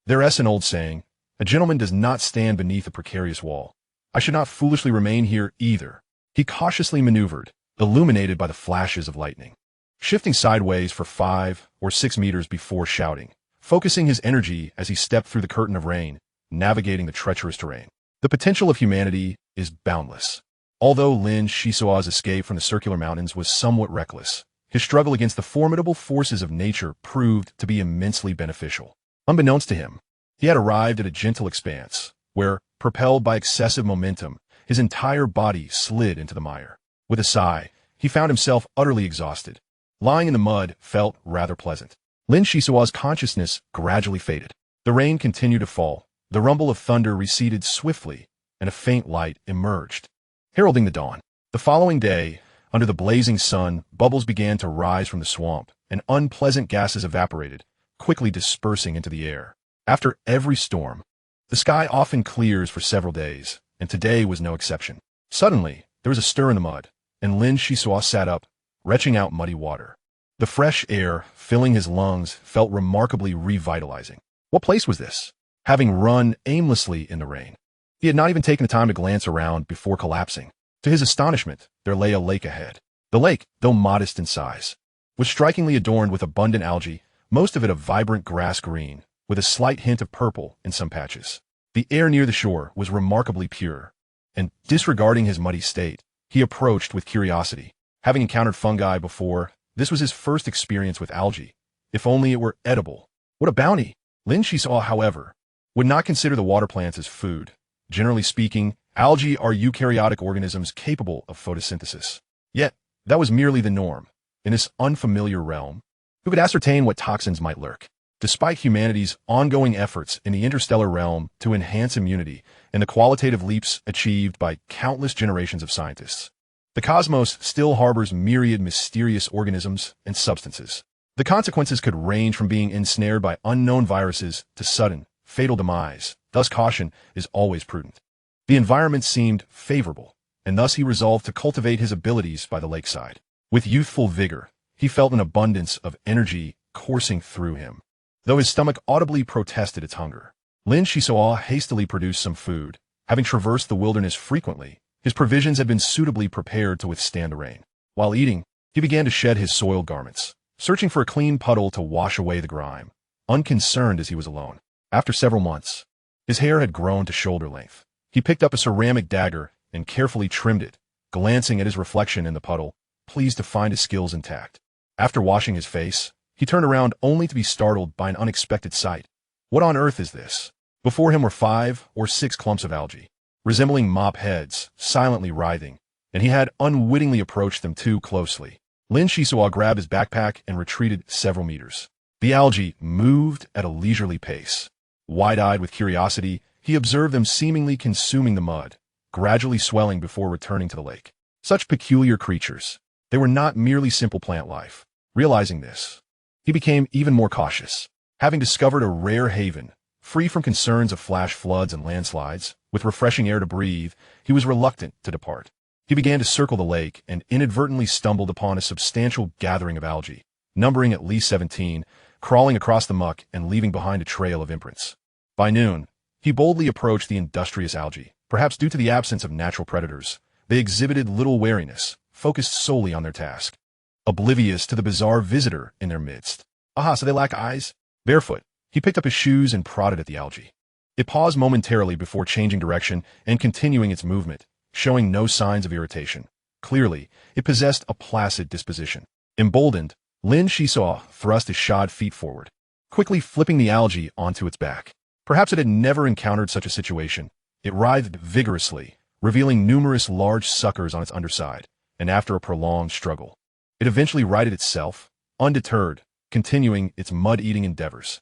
There's an old saying, a gentleman does not stand beneath a precarious wall. I should not foolishly remain here either. He cautiously maneuvered, illuminated by the flashes of lightning, shifting sideways for 5 or 6 meters before shouting, focusing his energy as he stepped through the curtain of rain, navigating the treacherous terrain. The potential of humanity is boundless. Although Lin Xisuo's escape from the circular mountains was somewhat reckless, his struggle against the formidable forces of nature proved to be immensely beneficial. Unbeknownst to him, he had arrived at a gentle expanse, where, propelled by excessive momentum, his entire body slid into the mire. With a sigh, he found himself utterly exhausted. Lying in the mud felt rather pleasant. Lin Xisuo's consciousness gradually faded. The rain continued to fall, the rumble of thunder receded swiftly, and a faint light emerged, heralding the dawn. The following day, under the blazing sun, bubbles began to rise from the swamp, and unpleasant gases evaporated, quickly dispersing into the air. After every storm, the sky often clears for several days, and today was no exception. Suddenly, there was a stir in the mud, and Lin Xisuo sat up, retching out muddy water. The fresh air, filling his lungs, felt remarkably revitalizing. What place was this? Having run aimlessly in the rain, he had not even taken the time to glance around before collapsing. To his astonishment, there lay a lake ahead. The lake, though modest in size, was strikingly adorned with abundant algae, most of it a vibrant grass green, with a slight hint of purple in some patches. The air near the shore was remarkably pure, and, disregarding his muddy state, he approached with curiosity. Having encountered fungi before, this was his first experience with algae. If only it were edible. What a bounty! Lin Xisuo, however, would not consider the water plants as food. Generally speaking, algae are eukaryotic organisms capable of photosynthesis. Yet, that was merely the norm. In this unfamiliar realm, who could ascertain what toxins might lurk? Despite humanity's ongoing efforts in the interstellar realm to enhance immunity and the qualitative leaps achieved by countless generations of scientists, the cosmos still harbors myriad mysterious organisms and substances. The consequences could range from being ensnared by unknown viruses to sudden, fatal demise. Thus caution is always prudent. The environment seemed favorable, and thus he resolved to cultivate his abilities by the lakeside. With youthful vigor, he felt an abundance of energy coursing through him, though his stomach audibly protested its hunger. Lin Xisuo hastily produced some food. Having traversed the wilderness frequently, his provisions had been suitably prepared to withstand the rain. While eating, he began to shed his soiled garments, searching for a clean puddle to wash away the grime, unconcerned as he was alone. After several months, his hair had grown to shoulder length. He picked up a ceramic dagger and carefully trimmed it, glancing at his reflection in the puddle, pleased to find his skills intact. After washing his face, he turned around only to be startled by an unexpected sight. What on earth is this? Before him were 5 or 6 clumps of algae, resembling mop heads, silently writhing, and he had unwittingly approached them too closely. Lin Xisuo grabbed his backpack and retreated several meters. The algae moved at a leisurely pace. Wide-eyed with curiosity, he observed them seemingly consuming the mud, gradually swelling before returning to the lake. Such peculiar creatures. They were not merely simple plant life. Realizing this, he became even more cautious. Having discovered a rare haven, free from concerns of flash floods and landslides, with refreshing air to breathe, he was reluctant to depart. He began to circle the lake and inadvertently stumbled upon a substantial gathering of algae, numbering at least 17, crawling across the muck and leaving behind a trail of imprints. By noon, he boldly approached the industrious algae. Perhaps due to the absence of natural predators, they exhibited little wariness, focused solely on their task, oblivious to the bizarre visitor in their midst. Aha, so they lack eyes? Barefoot, he picked up his shoes and prodded at the algae. It paused momentarily before changing direction and continuing its movement, showing no signs of irritation. Clearly, it possessed a placid disposition. Emboldened, Lin Xisuo thrust his shod feet forward, quickly flipping the algae onto its back. Perhaps it had never encountered such a situation. It writhed vigorously, revealing numerous large suckers on its underside, and after a prolonged struggle, it eventually righted itself, undeterred, continuing its mud-eating endeavors.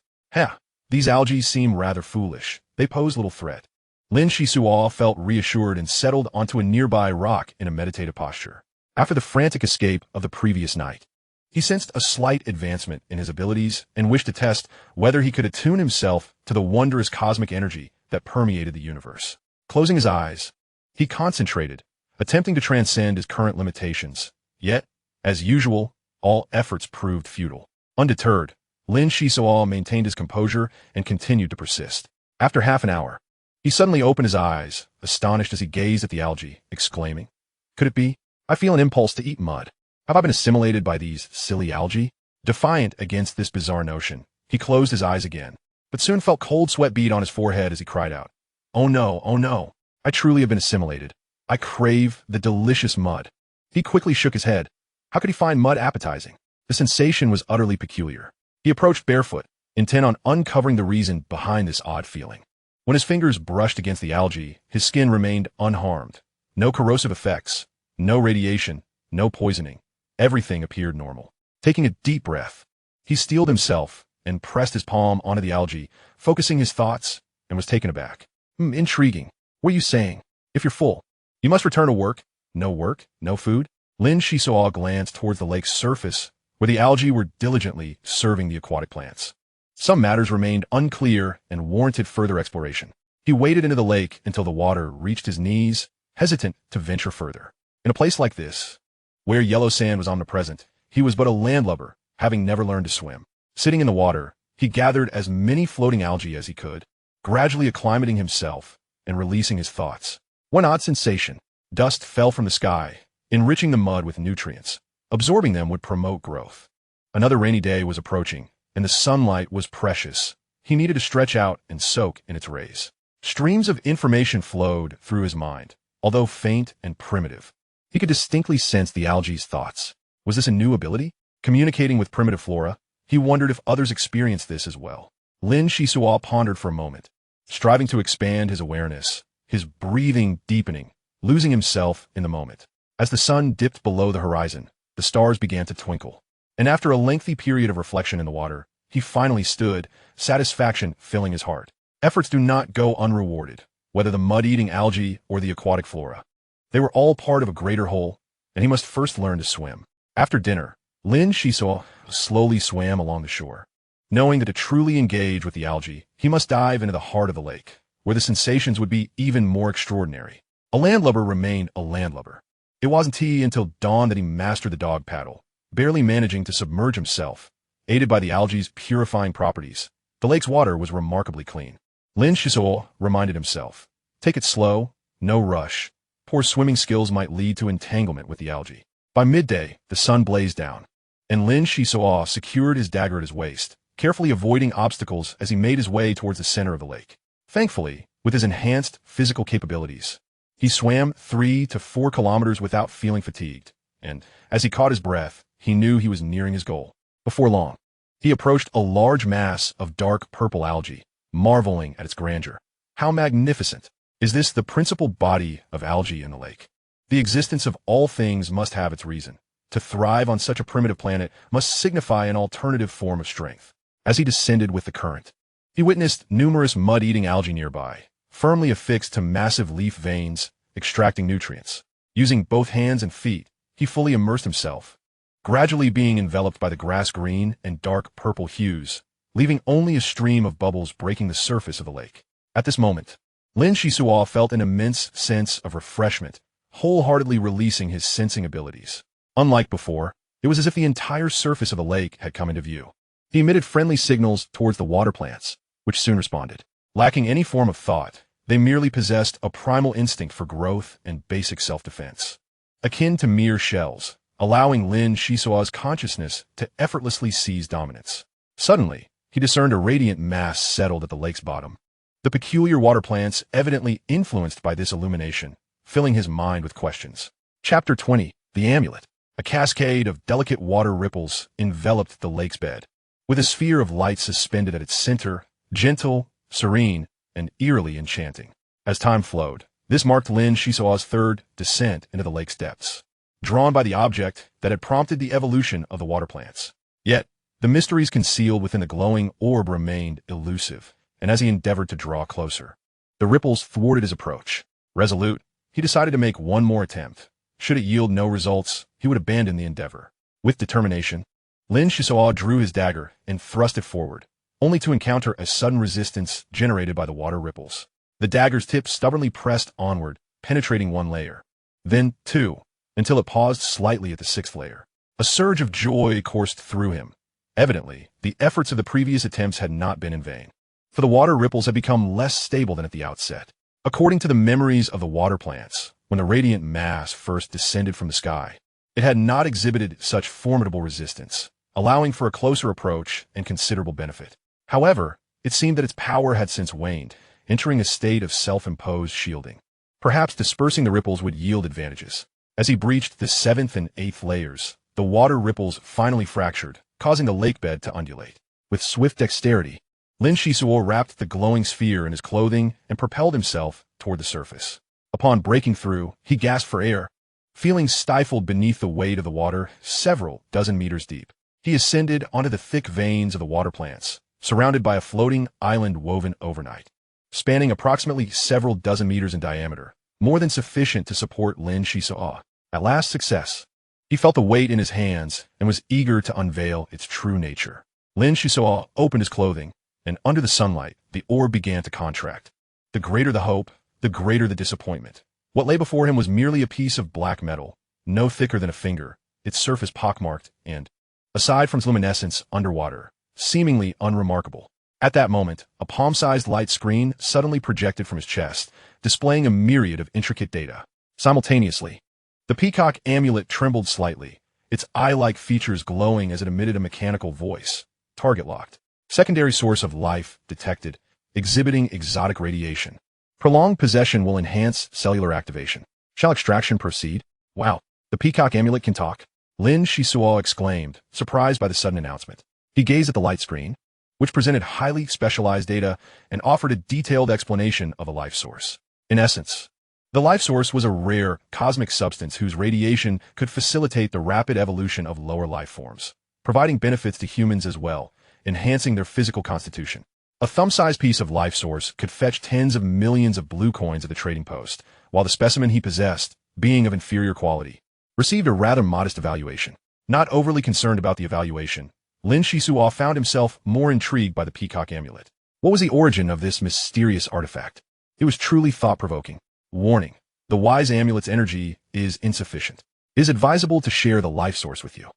These algae seem rather foolish. They pose little threat. Lin Xisuo felt reassured and settled onto a nearby rock in a meditative posture. After the frantic escape of the previous night, he sensed a slight advancement in his abilities and wished to test whether he could attune himself to the wondrous cosmic energy that permeated the universe. Closing his eyes, he concentrated, attempting to transcend his current limitations. Yet, as usual, all efforts proved futile. Undeterred, Lin Xisuo maintained his composure and continued to persist. After half an hour, he suddenly opened his eyes, astonished as he gazed at the algae, exclaiming, "Could it be? I feel an impulse to eat mud. Have I been assimilated by these silly algae?" Defiant against this bizarre notion, he closed his eyes again, but soon felt cold sweat bead on his forehead as he cried out, oh no, I truly have been assimilated. I crave the delicious mud." He quickly shook his head. How could he find mud appetizing? The sensation was utterly peculiar. He approached barefoot, intent on uncovering the reason behind this odd feeling. When his fingers brushed against the algae, his skin remained unharmed. No corrosive effects, no radiation, no poisoning. Everything appeared normal. Taking a deep breath, he steeled himself and pressed his palm onto the algae, focusing his thoughts, and was taken aback. Intriguing. What are you saying? If you're full, you must return to work. Work, no food? Lin Xisuo glanced towards the lake's surface, where the algae were diligently serving the aquatic plants. Some matters remained unclear and warranted further exploration. He waded into the lake until the water reached his knees, hesitant to venture further. In a place like this, where yellow sand was omnipresent, he was but a landlubber, having never learned to swim. Sitting in the water, he gathered as many floating algae as he could, gradually acclimating himself and releasing his thoughts. One odd sensation. Dust fell from the sky, enriching the mud with nutrients. Absorbing them would promote growth. Another rainy day was approaching, and the sunlight was precious. He needed to stretch out and soak in its rays. Streams of information flowed through his mind, although faint and primitive. He could distinctly sense the algae's thoughts. Was this a new ability? Communicating with primitive flora? He wondered if others experienced this as well. Lin Xisuo pondered for a moment, striving to expand his awareness, his breathing deepening, losing himself in the moment. As the sun dipped below the horizon, the stars began to twinkle. And after a lengthy period of reflection in the water, he finally stood, satisfaction filling his heart. Efforts do not go unrewarded, whether the mud-eating algae or the aquatic flora. They were all part of a greater whole, and he must first learn to swim. After dinner, Lin Xisuo slowly swam along the shore. Knowing that to truly engage with the algae, he must dive into the heart of the lake, where the sensations would be even more extraordinary. A landlubber remained a landlubber. It wasn't until dawn that he mastered the dog paddle, barely managing to submerge himself. Aided by the algae's purifying properties, the lake's water was remarkably clean. Lin Xisuo reminded himself, take it slow, no rush. Poor swimming skills might lead to entanglement with the algae. By midday, the sun blazed down, and Lin Xisuo secured his dagger at his waist, carefully avoiding obstacles as he made his way towards the center of the lake. Thankfully, with his enhanced physical capabilities, he swam 3 to 4 kilometers without feeling fatigued, and, as he caught his breath, he knew he was nearing his goal. Before long, he approached a large mass of dark purple algae, marveling at its grandeur. How magnificent! Is this the principal body of algae in the lake? The existence of all things must have its reason. To thrive on such a primitive planet must signify an alternative form of strength. As he descended with the current, he witnessed numerous mud-eating algae nearby, firmly affixed to massive leaf veins, extracting nutrients. Using both hands and feet, he fully immersed himself, gradually being enveloped by the grass-green and dark purple hues, leaving only a stream of bubbles breaking the surface of the lake. At this moment, Lin Xisuo felt an immense sense of refreshment, wholeheartedly releasing his sensing abilities. Unlike before, it was as if the entire surface of the lake had come into view. He emitted friendly signals towards the water plants, which soon responded. Lacking any form of thought, they merely possessed a primal instinct for growth and basic self-defense, akin to mere shells, allowing Lin Xisuo's consciousness to effortlessly seize dominance. Suddenly, he discerned a radiant mass settled at the lake's bottom. The peculiar water plants evidently influenced by this illumination, filling his mind with questions. Chapter 20. The Amulet. A cascade of delicate water ripples enveloped the lake's bed, with a sphere of light suspended at its center, gentle, serene, and eerily enchanting. As time flowed, this marked Lin Xisuo's third descent into the lake's depths, drawn by the object that had prompted the evolution of the water plants. Yet, the mysteries concealed within the glowing orb remained elusive, and as he endeavored to draw closer, the ripples thwarted his approach. Resolute, he decided to make one more attempt. Should it yield no results, he would abandon the endeavor. With determination, Lin Xisuo drew his dagger and thrust it forward, only to encounter a sudden resistance generated by the water ripples. The dagger's tip stubbornly pressed onward, penetrating one layer, then two, until it paused slightly at the sixth layer. A surge of joy coursed through him. Evidently, the efforts of the previous attempts had not been in vain, for the water ripples had become less stable than at the outset. According to the memories of the water plants, when the radiant mass first descended from the sky, it had not exhibited such formidable resistance, allowing for a closer approach and considerable benefit. However, it seemed that its power had since waned, entering a state of self-imposed shielding. Perhaps dispersing the ripples would yield advantages. As he breached the seventh and eighth layers, the water ripples finally fractured, causing the lake bed to undulate. With swift dexterity, Lin Xisuo wrapped the glowing sphere in his clothing and propelled himself toward the surface. Upon breaking through, he gasped for air, feeling stifled beneath the weight of the water several dozen meters deep. He ascended onto the thick veins of the water plants, surrounded by a floating island woven overnight, spanning approximately several dozen meters in diameter, more than sufficient to support Lin Xisuo. At last, success. He felt the weight in his hands and was eager to unveil its true nature. Lin Xisuo opened his clothing, and under the sunlight, the orb began to contract. The greater the hope, the greater the disappointment. What lay before him was merely a piece of black metal, no thicker than a finger, its surface pockmarked and, aside from its luminescence underwater, seemingly unremarkable. At that moment, a palm-sized light screen suddenly projected from his chest, displaying a myriad of intricate data. Simultaneously, the peacock amulet trembled slightly, its eye-like features glowing as it emitted a mechanical voice. Target locked. Secondary source of life detected, exhibiting exotic radiation. Prolonged possession will enhance cellular activation. Shall extraction proceed? Wow, the peacock amulet can talk. Lin Xisuo exclaimed, surprised by the sudden announcement. He gazed at the light screen, which presented highly specialized data and offered a detailed explanation of a life source. In essence, the life source was a rare, cosmic substance whose radiation could facilitate the rapid evolution of lower life forms, providing benefits to humans as well, enhancing their physical constitution. A thumb-sized piece of life source could fetch tens of millions of blue coins at the trading post, while the specimen he possessed, being of inferior quality, received a rather modest evaluation. Not overly concerned about the evaluation, Lin Xisuo found himself more intrigued by the peacock amulet. What was the origin of this mysterious artifact? It was truly thought-provoking. Warning: the wise amulet's energy is insufficient. It is advisable to share the life source with you.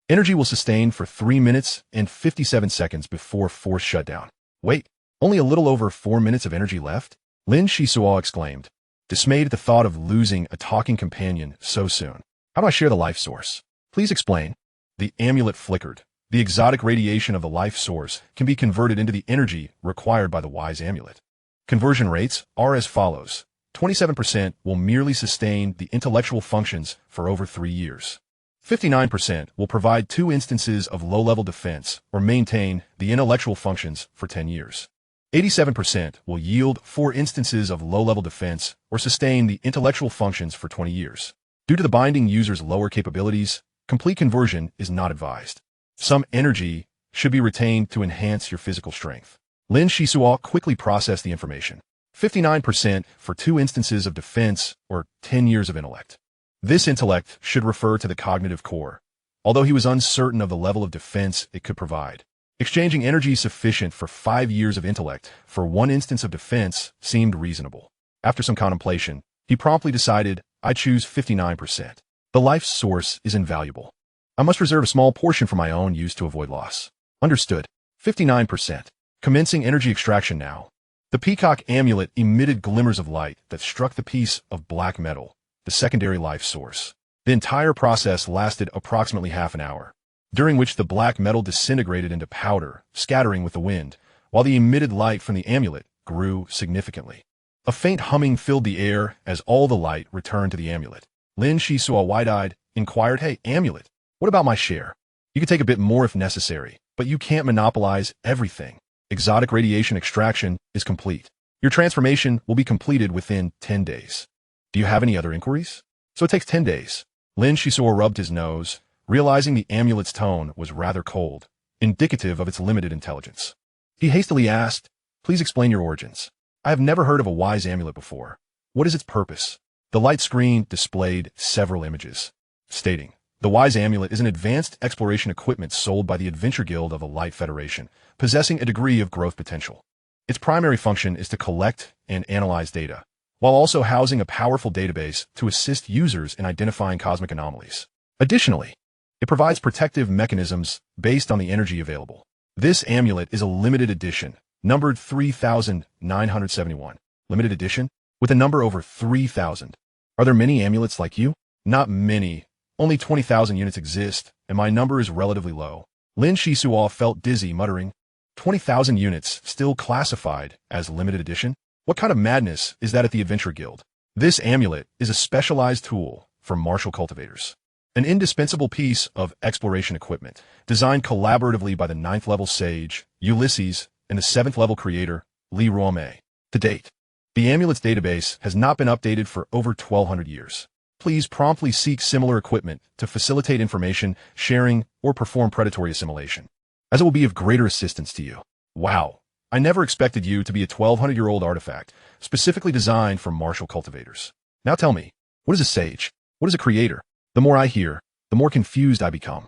Energy will sustain for 3 minutes and 57 seconds before forced shutdown. Wait, only a little over 4 minutes of energy left? Lin Xisuo exclaimed, dismayed at the thought of losing a talking companion so soon. How do I share the life source? Please explain. The amulet flickered. The exotic radiation of the life source can be converted into the energy required by the wise amulet. Conversion rates are as follows. 27% will merely sustain the intellectual functions for over 3 years. 59% will provide 2 instances of low-level defense or maintain the intellectual functions for 10 years. 87% will yield 4 instances of low-level defense or sustain the intellectual functions for 20 years. Due to the binding user's lower capabilities, complete conversion is not advised. Some energy should be retained to enhance your physical strength. Lin Xisuo quickly processed the information. 59% for 2 instances of defense or 10 years of intellect. This intellect should refer to the cognitive core, although he was uncertain of the level of defense it could provide. Exchanging energy sufficient for 5 years of intellect for 1 instance of defense seemed reasonable. After some contemplation, he promptly decided, I choose 59%. The life source is invaluable. I must reserve a small portion for my own use to avoid loss. Understood. 59%. Commencing energy extraction now. The peacock amulet emitted glimmers of light that struck the piece of black metal, the secondary life source. The entire process lasted approximately half an hour, during which the black metal disintegrated into powder, scattering with the wind, while the emitted light from the amulet grew significantly. A faint humming filled the air as all the light returned to the amulet. Lin Xisuo, wide-eyed, inquired, Hey, amulet, what about my share? You could take a bit more if necessary, but you can't monopolize everything. Exotic radiation extraction is complete. Your transformation will be completed within 10 days. Do you have any other inquiries? So it takes 10 days. Lin Xisuo rubbed his nose, realizing the amulet's tone was rather cold, indicative of its limited intelligence. He hastily asked, Please explain your origins. I have never heard of a wise amulet before. What is its purpose? The light screen displayed several images, stating, The wise amulet is an advanced exploration equipment sold by the Adventure Guild of the Light Federation, possessing a degree of growth potential. Its primary function is to collect and analyze data, while also housing a powerful database to assist users in identifying cosmic anomalies. Additionally, it provides protective mechanisms based on the energy available. This amulet is a limited edition, numbered 3,971. Limited edition? With a number over 3,000. Are there many amulets like you? Not many. Only 20,000 units exist, and my number is relatively low. Lin Xisuo felt dizzy, muttering, 20,000 units still classified as limited edition? What kind of madness is that at the Adventure Guild? This amulet is a specialized tool for martial cultivators. An indispensable piece of exploration equipment, designed collaboratively by the 9th level sage, Ulysses, and the 7th level creator, Li Ruomei. To date, the amulet's database has not been updated for over 1,200 years. Please promptly seek similar equipment to facilitate information sharing or perform predatory assimilation, as it will be of greater assistance to you. Wow, I never expected you to be a 1,200-year-old artifact, specifically designed for martial cultivators. Now tell me, what is a sage? What is a creator? The more I hear, the more confused I become.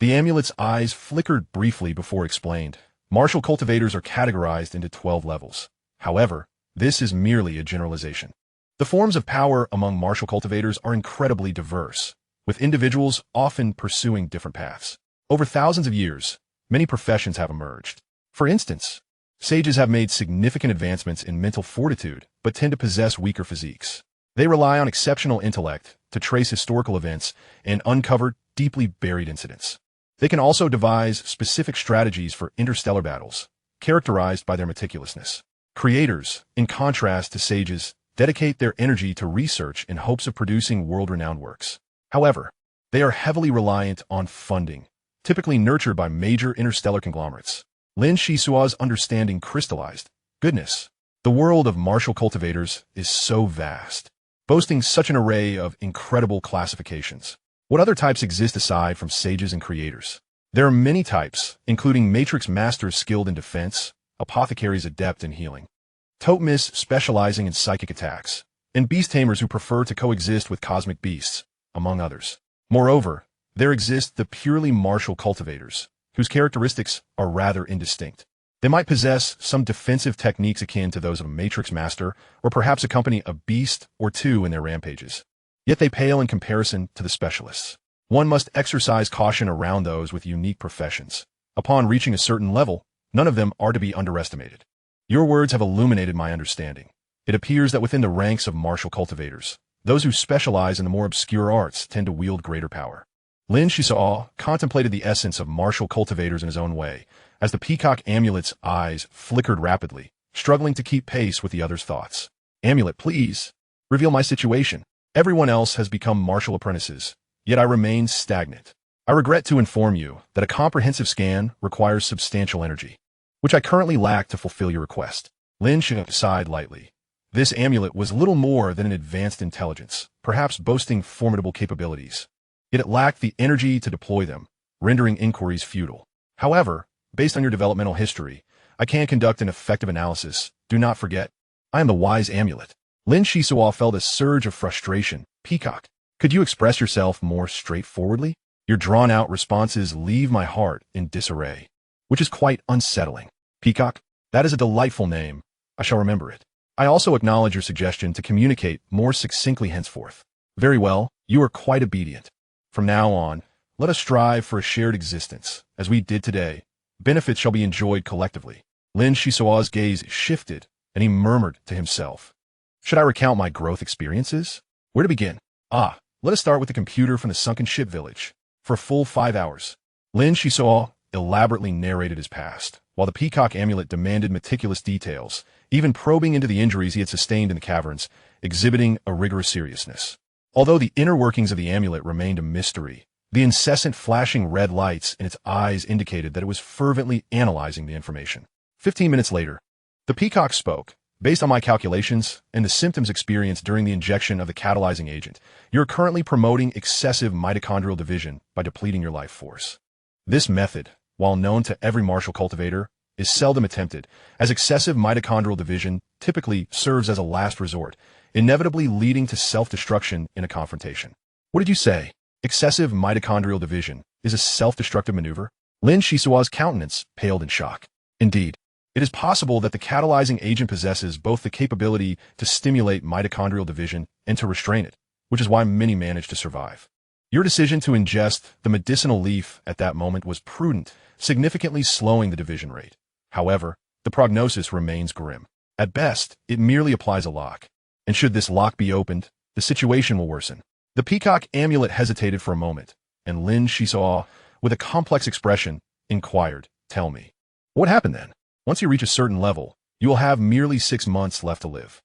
The amulet's eyes flickered briefly before explained. Martial cultivators are categorized into 12 levels. However, this is merely a generalization. The forms of power among martial cultivators are incredibly diverse, with individuals often pursuing different paths. Over thousands of years, many professions have emerged. For instance, sages have made significant advancements in mental fortitude, but tend to possess weaker physiques. They rely on exceptional intellect to trace historical events and uncover deeply buried incidents. They can also devise specific strategies for interstellar battles, characterized by their meticulousness. Creators, in contrast to sages, dedicate their energy to research in hopes of producing world-renowned works. However, they are heavily reliant on funding, typically nurtured by major interstellar conglomerates. Lin Xisuo's understanding crystallized. Goodness, the world of martial cultivators is so vast, boasting such an array of incredible classifications. What other types exist aside from sages and creators? There are many types, including matrix masters skilled in defense, apothecaries adept in healing, totemists specializing in psychic attacks, and beast tamers who prefer to coexist with cosmic beasts, among others. Moreover, there exist the purely martial cultivators, whose characteristics are rather indistinct. They might possess some defensive techniques akin to those of a matrix master, or perhaps accompany a beast or two in their rampages. Yet they pale in comparison to the specialists. One must exercise caution around those with unique professions. Upon reaching a certain level, none of them are to be underestimated. Your words have illuminated my understanding. It appears that within the ranks of martial cultivators, those who specialize in the more obscure arts tend to wield greater power. Lin Xisuo contemplated the essence of martial cultivators in his own way, as the peacock amulet's eyes flickered rapidly, struggling to keep pace with the other's thoughts. Amulet, please, reveal my situation. Everyone else has become martial apprentices, yet I remain stagnant. I regret to inform you that a comprehensive scan requires substantial energy. which I currently lack to fulfill your request. Lin Xisuo sighed lightly. This amulet was little more than an advanced intelligence, perhaps boasting formidable capabilities. Yet it lacked the energy to deploy them, rendering inquiries futile. However, based on your developmental history, I can conduct an effective analysis. Do not forget, I am the wise amulet. Lin Xisuo felt a surge of frustration. Peacock, could you express yourself more straightforwardly? Your drawn-out responses leave my heart in disarray, which is quite unsettling. Peacock, that is a delightful name. I shall remember it. I also acknowledge your suggestion to communicate more succinctly henceforth. Very well, you are quite obedient. From now on, let us strive for a shared existence, as we did today. Benefits shall be enjoyed collectively. Lin Xisuo's gaze shifted, and he murmured to himself. Should I recount my growth experiences? Where to begin? Let us start with the computer from the sunken ship village. For a full 5 hours, Lin Xisuo elaborately narrated his past, while the peacock amulet demanded meticulous details, even probing into the injuries he had sustained in the caverns, exhibiting a rigorous seriousness. Although the inner workings of the amulet remained a mystery, the incessant flashing red lights in its eyes indicated that it was fervently analyzing the information. 15 minutes later, the peacock spoke. Based on my calculations and the symptoms experienced during the injection of the catalyzing agent, you're currently promoting excessive mitochondrial division by depleting your life force. This method, while known to every martial cultivator, is seldom attempted, as excessive mitochondrial division typically serves as a last resort, inevitably leading to self-destruction in a confrontation. What did you say? Excessive mitochondrial division is a self-destructive maneuver? Lin Xisuo's countenance paled in shock. Indeed, it is possible that the catalyzing agent possesses both the capability to stimulate mitochondrial division and to restrain it, which is why many manage to survive. Your decision to ingest the medicinal leaf at that moment was prudent, significantly slowing the division rate. However, the prognosis remains grim. At best, it merely applies a lock. And should this lock be opened, the situation will worsen. The peacock amulet hesitated for a moment, and Lin Xisuo, with a complex expression, inquired, "Tell me, what happened then? Once you reach a certain level, you will have merely 6 months left to live.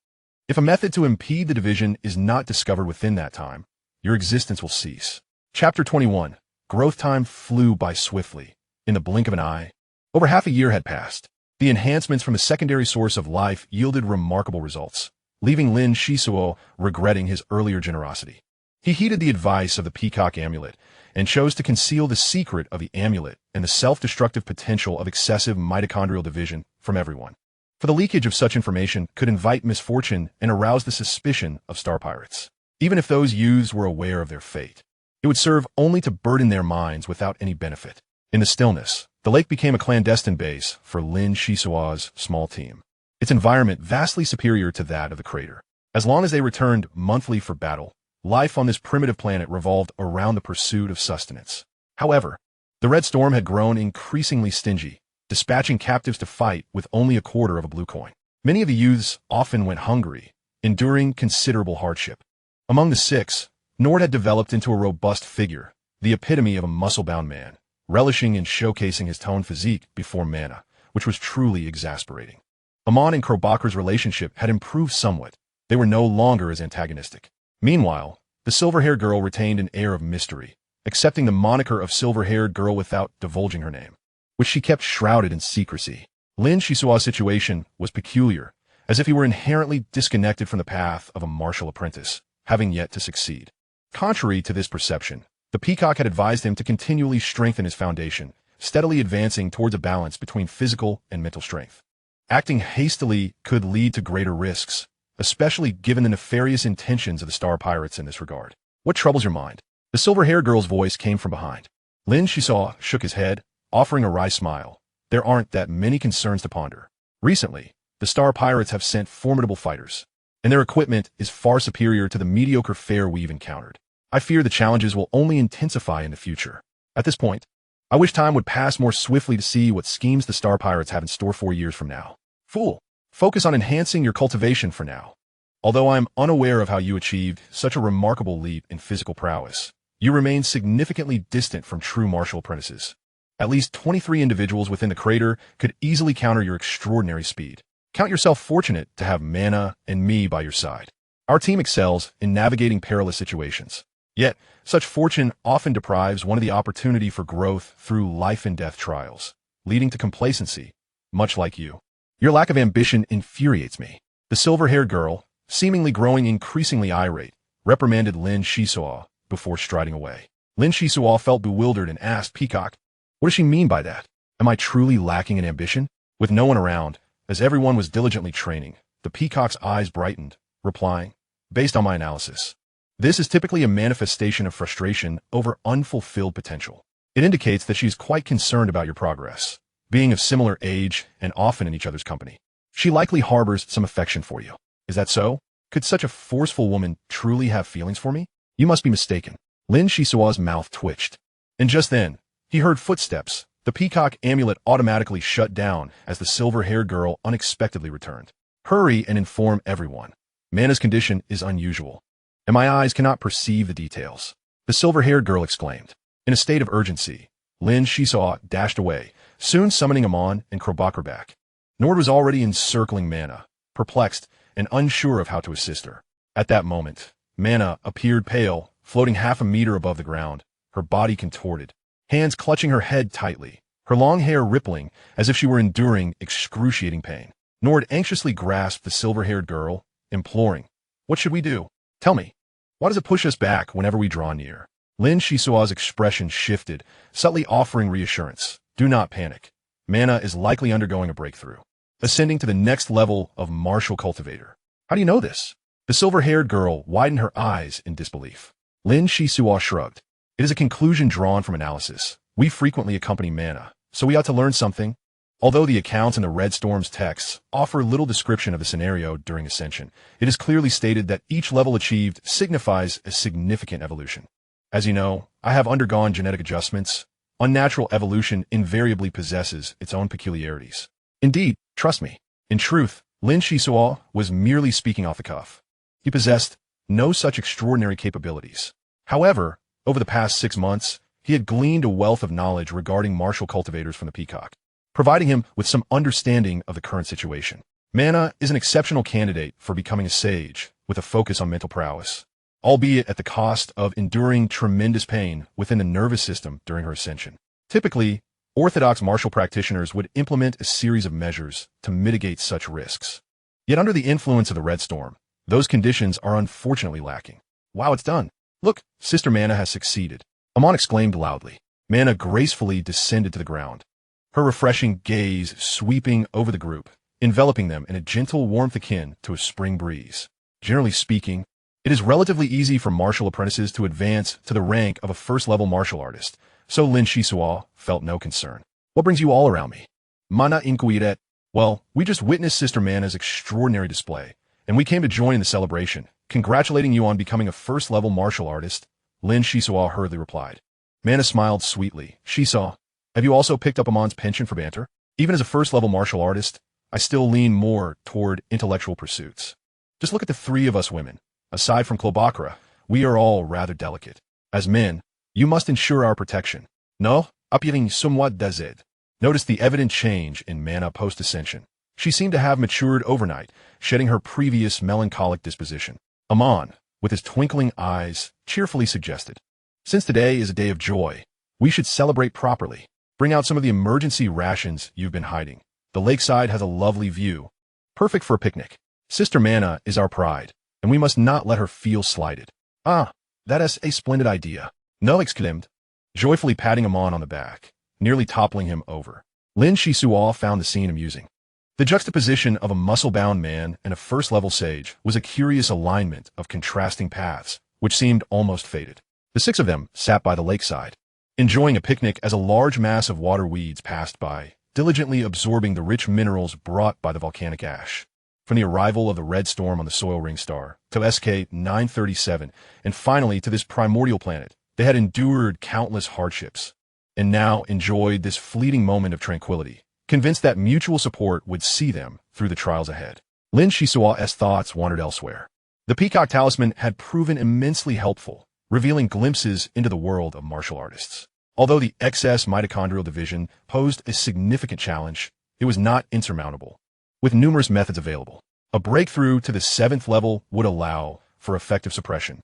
If a method to impede the division is not discovered within that time, your existence will cease." Chapter 21. Growth time flew by swiftly. In the blink of an eye, over half a year had passed. The enhancements from the secondary source of life yielded remarkable results, leaving Lin Xisuo regretting his earlier generosity. He heeded the advice of the peacock amulet and chose to conceal the secret of the amulet and the self-destructive potential of excessive mitochondrial division from everyone. For the leakage of such information could invite misfortune and arouse the suspicion of star pirates. Even if those used were aware of their fate, it would serve only to burden their minds without any benefit. In the stillness, the lake became a clandestine base for Lin Xisuo's small team, its environment vastly superior to that of the crater. As long as they returned monthly for battle, life on this primitive planet revolved around the pursuit of sustenance. However, the Red Storm had grown increasingly stingy, dispatching captives to fight with only a quarter of a blue coin. Many of the youths often went hungry, enduring considerable hardship. Among the 6, Nord had developed into a robust figure, the epitome of a muscle-bound man, relishing in showcasing his toned physique before Mana, which was truly exasperating. Amon and Krobakker's relationship had improved somewhat. They were no longer as antagonistic. Meanwhile, the silver-haired girl retained an air of mystery, accepting the moniker of silver-haired girl without divulging her name, which she kept shrouded in secrecy. Lin Xisuo's situation was peculiar, as if he were inherently disconnected from the path of a martial apprentice, having yet to succeed. Contrary to this perception, the peacock had advised him to continually strengthen his foundation, steadily advancing towards a balance between physical and mental strength. Acting hastily could lead to greater risks, especially given the nefarious intentions of the star pirates in this regard. What troubles your mind? The silver-haired girl's voice came from behind. Lin Xisuo shook his head, offering a wry smile. There aren't that many concerns to ponder. Recently, the star pirates have sent formidable fighters, and their equipment is far superior to the mediocre fare we've encountered. I fear the challenges will only intensify in the future. At this point, I wish time would pass more swiftly to see what schemes the star pirates have in store 4 years from now. Fool! Focus on enhancing your cultivation for now. Although I am unaware of how you achieved such a remarkable leap in physical prowess, you remain significantly distant from true martial apprentices. At least 23 individuals within the crater could easily counter your extraordinary speed. Count yourself fortunate to have Mana and me by your side. Our team excels in navigating perilous situations. Yet, such fortune often deprives one of the opportunity for growth through life and death trials, leading to complacency, much like you. Your lack of ambition infuriates me. The silver-haired girl, seemingly growing increasingly irate, reprimanded Lin Xisuo before striding away. Lin Xisuo felt bewildered and asked Peacock, "What does she mean by that? Am I truly lacking in ambition?" With no one around, as everyone was diligently training, the Peacock's eyes brightened, replying, "Based on my analysis, this is typically a manifestation of frustration over unfulfilled potential. It indicates that she is quite concerned about your progress, being of similar age and often in each other's company. She likely harbors some affection for you. Is that so? Could such a forceful woman truly have feelings for me? You must be mistaken." Lin Xisuo's mouth twitched. And just then, he heard footsteps. The peacock amulet automatically shut down as the silver-haired girl unexpectedly returned. "Hurry and inform everyone. Mana's condition is unusual, and my eyes cannot perceive the details," the silver-haired girl exclaimed. In a state of urgency, Lin Xisuo dashed away, soon summoning Amon and Krobakar back. Nord was already encircling Mana, perplexed and unsure of how to assist her. At that moment, Mana appeared pale, floating half a meter above the ground, her body contorted, hands clutching her head tightly, her long hair rippling as if she were enduring excruciating pain. Nord anxiously grasped the silver-haired girl, imploring, "What should we do? Tell me. Why does it push us back whenever we draw near?" Lin Xisuo's expression shifted, subtly offering reassurance. "Do not panic. Mana is likely undergoing a breakthrough, ascending to the next level of martial cultivator." "How do you know this?" The silver-haired girl widened her eyes in disbelief. Lin Xisuo shrugged. "It is a conclusion drawn from analysis. We frequently accompany Mana, so we ought to learn something." Although the accounts in the Red Storm's texts offer little description of the scenario during ascension, it is clearly stated that each level achieved signifies a significant evolution. As you know, I have undergone genetic adjustments. Unnatural evolution invariably possesses its own peculiarities. Indeed, trust me. In truth, Lin Xisuo was merely speaking off the cuff. He possessed no such extraordinary capabilities. However, over the past 6 months, he had gleaned a wealth of knowledge regarding martial cultivators from the peacock, providing him with some understanding of the current situation. Mana is an exceptional candidate for becoming a sage, with a focus on mental prowess, albeit at the cost of enduring tremendous pain within the nervous system during her ascension. Typically, orthodox martial practitioners would implement a series of measures to mitigate such risks. Yet under the influence of the Red Storm, those conditions are unfortunately lacking. "Wow, it's done. Look, Sister Mana has succeeded," Amon exclaimed loudly. Mana gracefully descended to the ground, her refreshing gaze sweeping over the group, enveloping them in a gentle warmth akin to a spring breeze. Generally speaking, it is relatively easy for martial apprentices to advance to the rank of a first-level martial artist, so Lin Xisuo felt no concern. "What brings you all around me?" "Mana inquiret." "Well, we just witnessed Sister Mana's extraordinary display, and we came to join in the celebration, congratulating you on becoming a first-level martial artist," Lin Xisuo hurriedly replied. Mana smiled sweetly. "Xisuo, have you also picked up Amon's penchant for banter? Even as a first-level martial artist, I still lean more toward intellectual pursuits. Just look at the 3 of us women. Aside from Klobakra, we are all rather delicate. As men, you must ensure our protection. No, appearing somewhat dazed." Notice the evident change in Mana post-ascension. She seemed to have matured overnight, shedding her previous melancholic disposition. Amon, with his twinkling eyes, cheerfully suggested, "Since today is a day of joy, we should celebrate properly. Bring out some of the emergency rations you've been hiding. The lakeside has a lovely view, perfect for a picnic. Sister Mana is our pride, and we must not let her feel slighted." "Ah, that is a splendid idea," No exclaimed, joyfully patting Amon on the back, nearly toppling him over. Lin Xisuo found the scene amusing. The juxtaposition of a muscle-bound man and a first-level sage was a curious alignment of contrasting paths, which seemed almost fated. The 6 of them sat by the lakeside, enjoying a picnic as a large mass of water weeds passed by, diligently absorbing the rich minerals brought by the volcanic ash. From the arrival of the Red Storm on the soil ring star to SK-937, and finally to this primordial planet, they had endured countless hardships, and now enjoyed this fleeting moment of tranquility, convinced that mutual support would see them through the trials ahead. Lin Xisuo's thoughts wandered elsewhere. The Peacock Talisman had proven immensely helpful, revealing glimpses into the world of martial artists. Although the excess mitochondrial division posed a significant challenge, it was not insurmountable. With numerous methods available, a breakthrough to the 7th level would allow for effective suppression.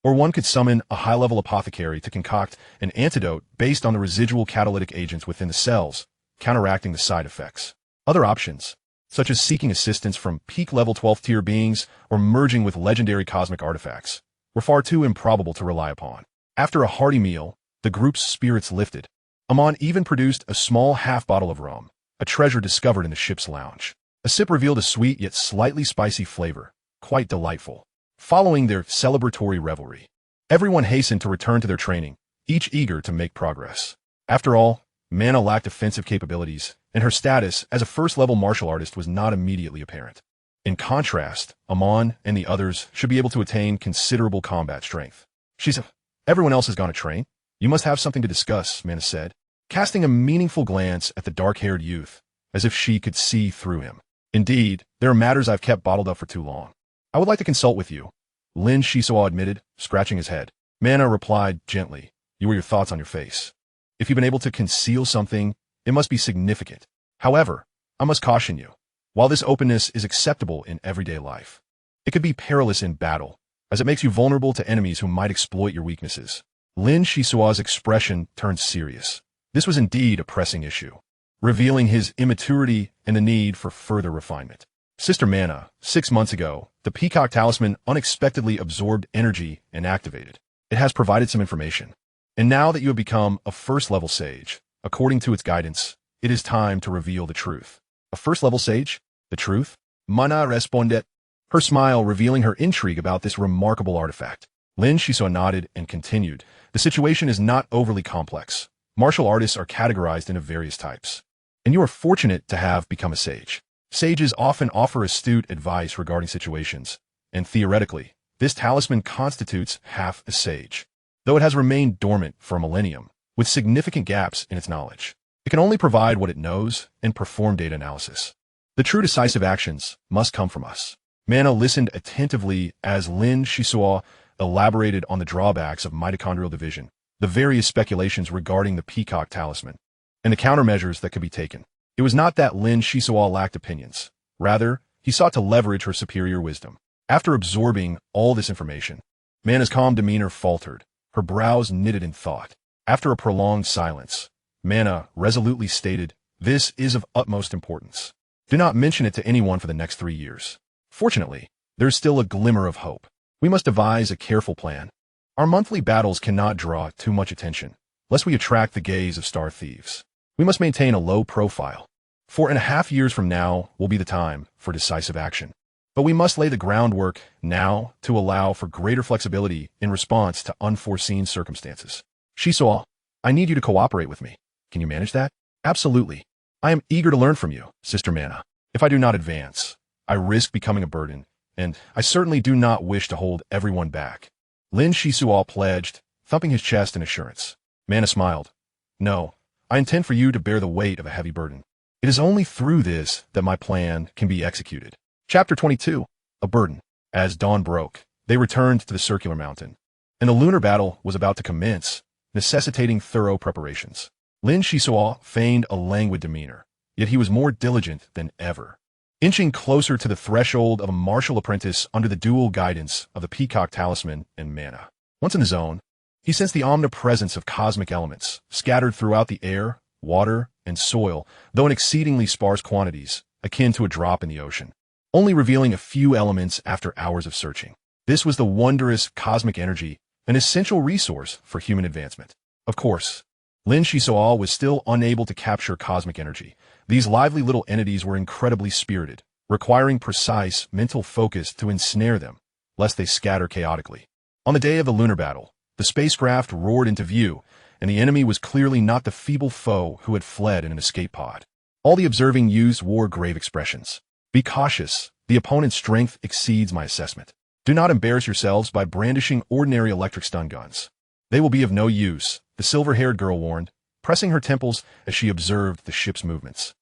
Or one could summon a high-level apothecary to concoct an antidote based on the residual catalytic agents within the cells, counteracting the side effects. Other options, such as seeking assistance from peak-level 12th-tier beings or merging with legendary cosmic artifacts, were far too improbable to rely upon. After a hearty meal, the group's spirits lifted. Amon even produced a small half-bottle of rum, a treasure discovered in the ship's lounge. A sip revealed a sweet yet slightly spicy flavor, quite delightful. Following their celebratory revelry, everyone hastened to return to their training, each eager to make progress. After all, Mana lacked offensive capabilities, and her status as a first-level martial artist was not immediately apparent. In contrast, Amon and the others should be able to attain considerable combat strength. Everyone else has gone to train. You must have something to discuss, Mana said, casting a meaningful glance at the dark-haired youth, as if she could see through him. Indeed, there are matters I've kept bottled up for too long. I would like to consult with you, Lin Xisuo admitted, scratching his head. Mana replied gently, "You were your thoughts on your face. If you've been able to conceal something, it must be significant. However, I must caution you. While this openness is acceptable in everyday life, it could be perilous in battle, as it makes you vulnerable to enemies who might exploit your weaknesses." Lin Xisuo's expression turned serious. This was indeed a pressing issue, revealing his immaturity and the need for further refinement. Sister Mana, 6 months ago, the Peacock Talisman unexpectedly absorbed energy and activated. It has provided some information. And now that you have become a first-level sage, according to its guidance, it is time to reveal the truth. A first-level sage? The truth? Mana responded, her smile revealing her intrigue about this remarkable artifact. Lin Xisuo nodded and continued, "The situation is not overly complex. Martial artists are categorized into various types. And you are fortunate to have become a sage. Sages often offer astute advice regarding situations, and theoretically, this talisman constitutes half a sage. Though it has remained dormant for a millennium, with significant gaps in its knowledge, it can only provide what it knows and perform data analysis. The true decisive actions must come from us." Mana listened attentively as Lin Xisuo elaborated on the drawbacks of mitochondrial division, the various speculations regarding the Peacock Talisman, and the countermeasures that could be taken. It was not that Lin Xisuo lacked opinions. Rather, he sought to leverage her superior wisdom. After absorbing all this information, Mana's calm demeanor faltered, her brows knitted in thought. After a prolonged silence, Mana resolutely stated, "This is of utmost importance. Do not mention it to anyone for the next 3 years. Fortunately, there is still a glimmer of hope. We must devise a careful plan. Our monthly battles cannot draw too much attention, lest we attract the gaze of star thieves. We must maintain a low profile. 4.5 years from now will be the time for decisive action. But we must lay the groundwork now to allow for greater flexibility in response to unforeseen circumstances. Xisuo, I need you to cooperate with me. Can you manage that?" "Absolutely. I am eager to learn from you, Sister Mana. If I do not advance, I risk becoming a burden, and I certainly do not wish to hold everyone back." Lin Xisuo pledged, thumping his chest in assurance. Mana smiled. "No, I intend for you to bear the weight of a heavy burden. It is only through this that my plan can be executed." Chapter 22. A Burden. As dawn broke, they returned to the circular mountain, and the lunar battle was about to commence, necessitating thorough preparations. Lin Xisuo feigned a languid demeanor, yet he was more diligent than ever. Inching closer to the threshold of a martial apprentice under the dual guidance of the Peacock Talisman and Mana. Once in the zone, he sensed the omnipresence of cosmic elements, scattered throughout the air, water, and soil, though in exceedingly sparse quantities, akin to a drop in the ocean, only revealing a few elements after hours of searching. This was the wondrous cosmic energy, an essential resource for human advancement. Of course, Lin Xisuo was still unable to capture cosmic energy. These lively little entities were incredibly spirited, requiring precise mental focus to ensnare them, lest they scatter chaotically. On the day of the lunar battle, the spacecraft roared into view, and the enemy was clearly not the feeble foe who had fled in an escape pod. All the observing youths wore grave expressions. "Be cautious. The opponent's strength exceeds my assessment. Do not embarrass yourselves by brandishing ordinary electric stun guns. They will be of no use," the silver-haired girl warned, pressing her temples as she observed the ship's movements.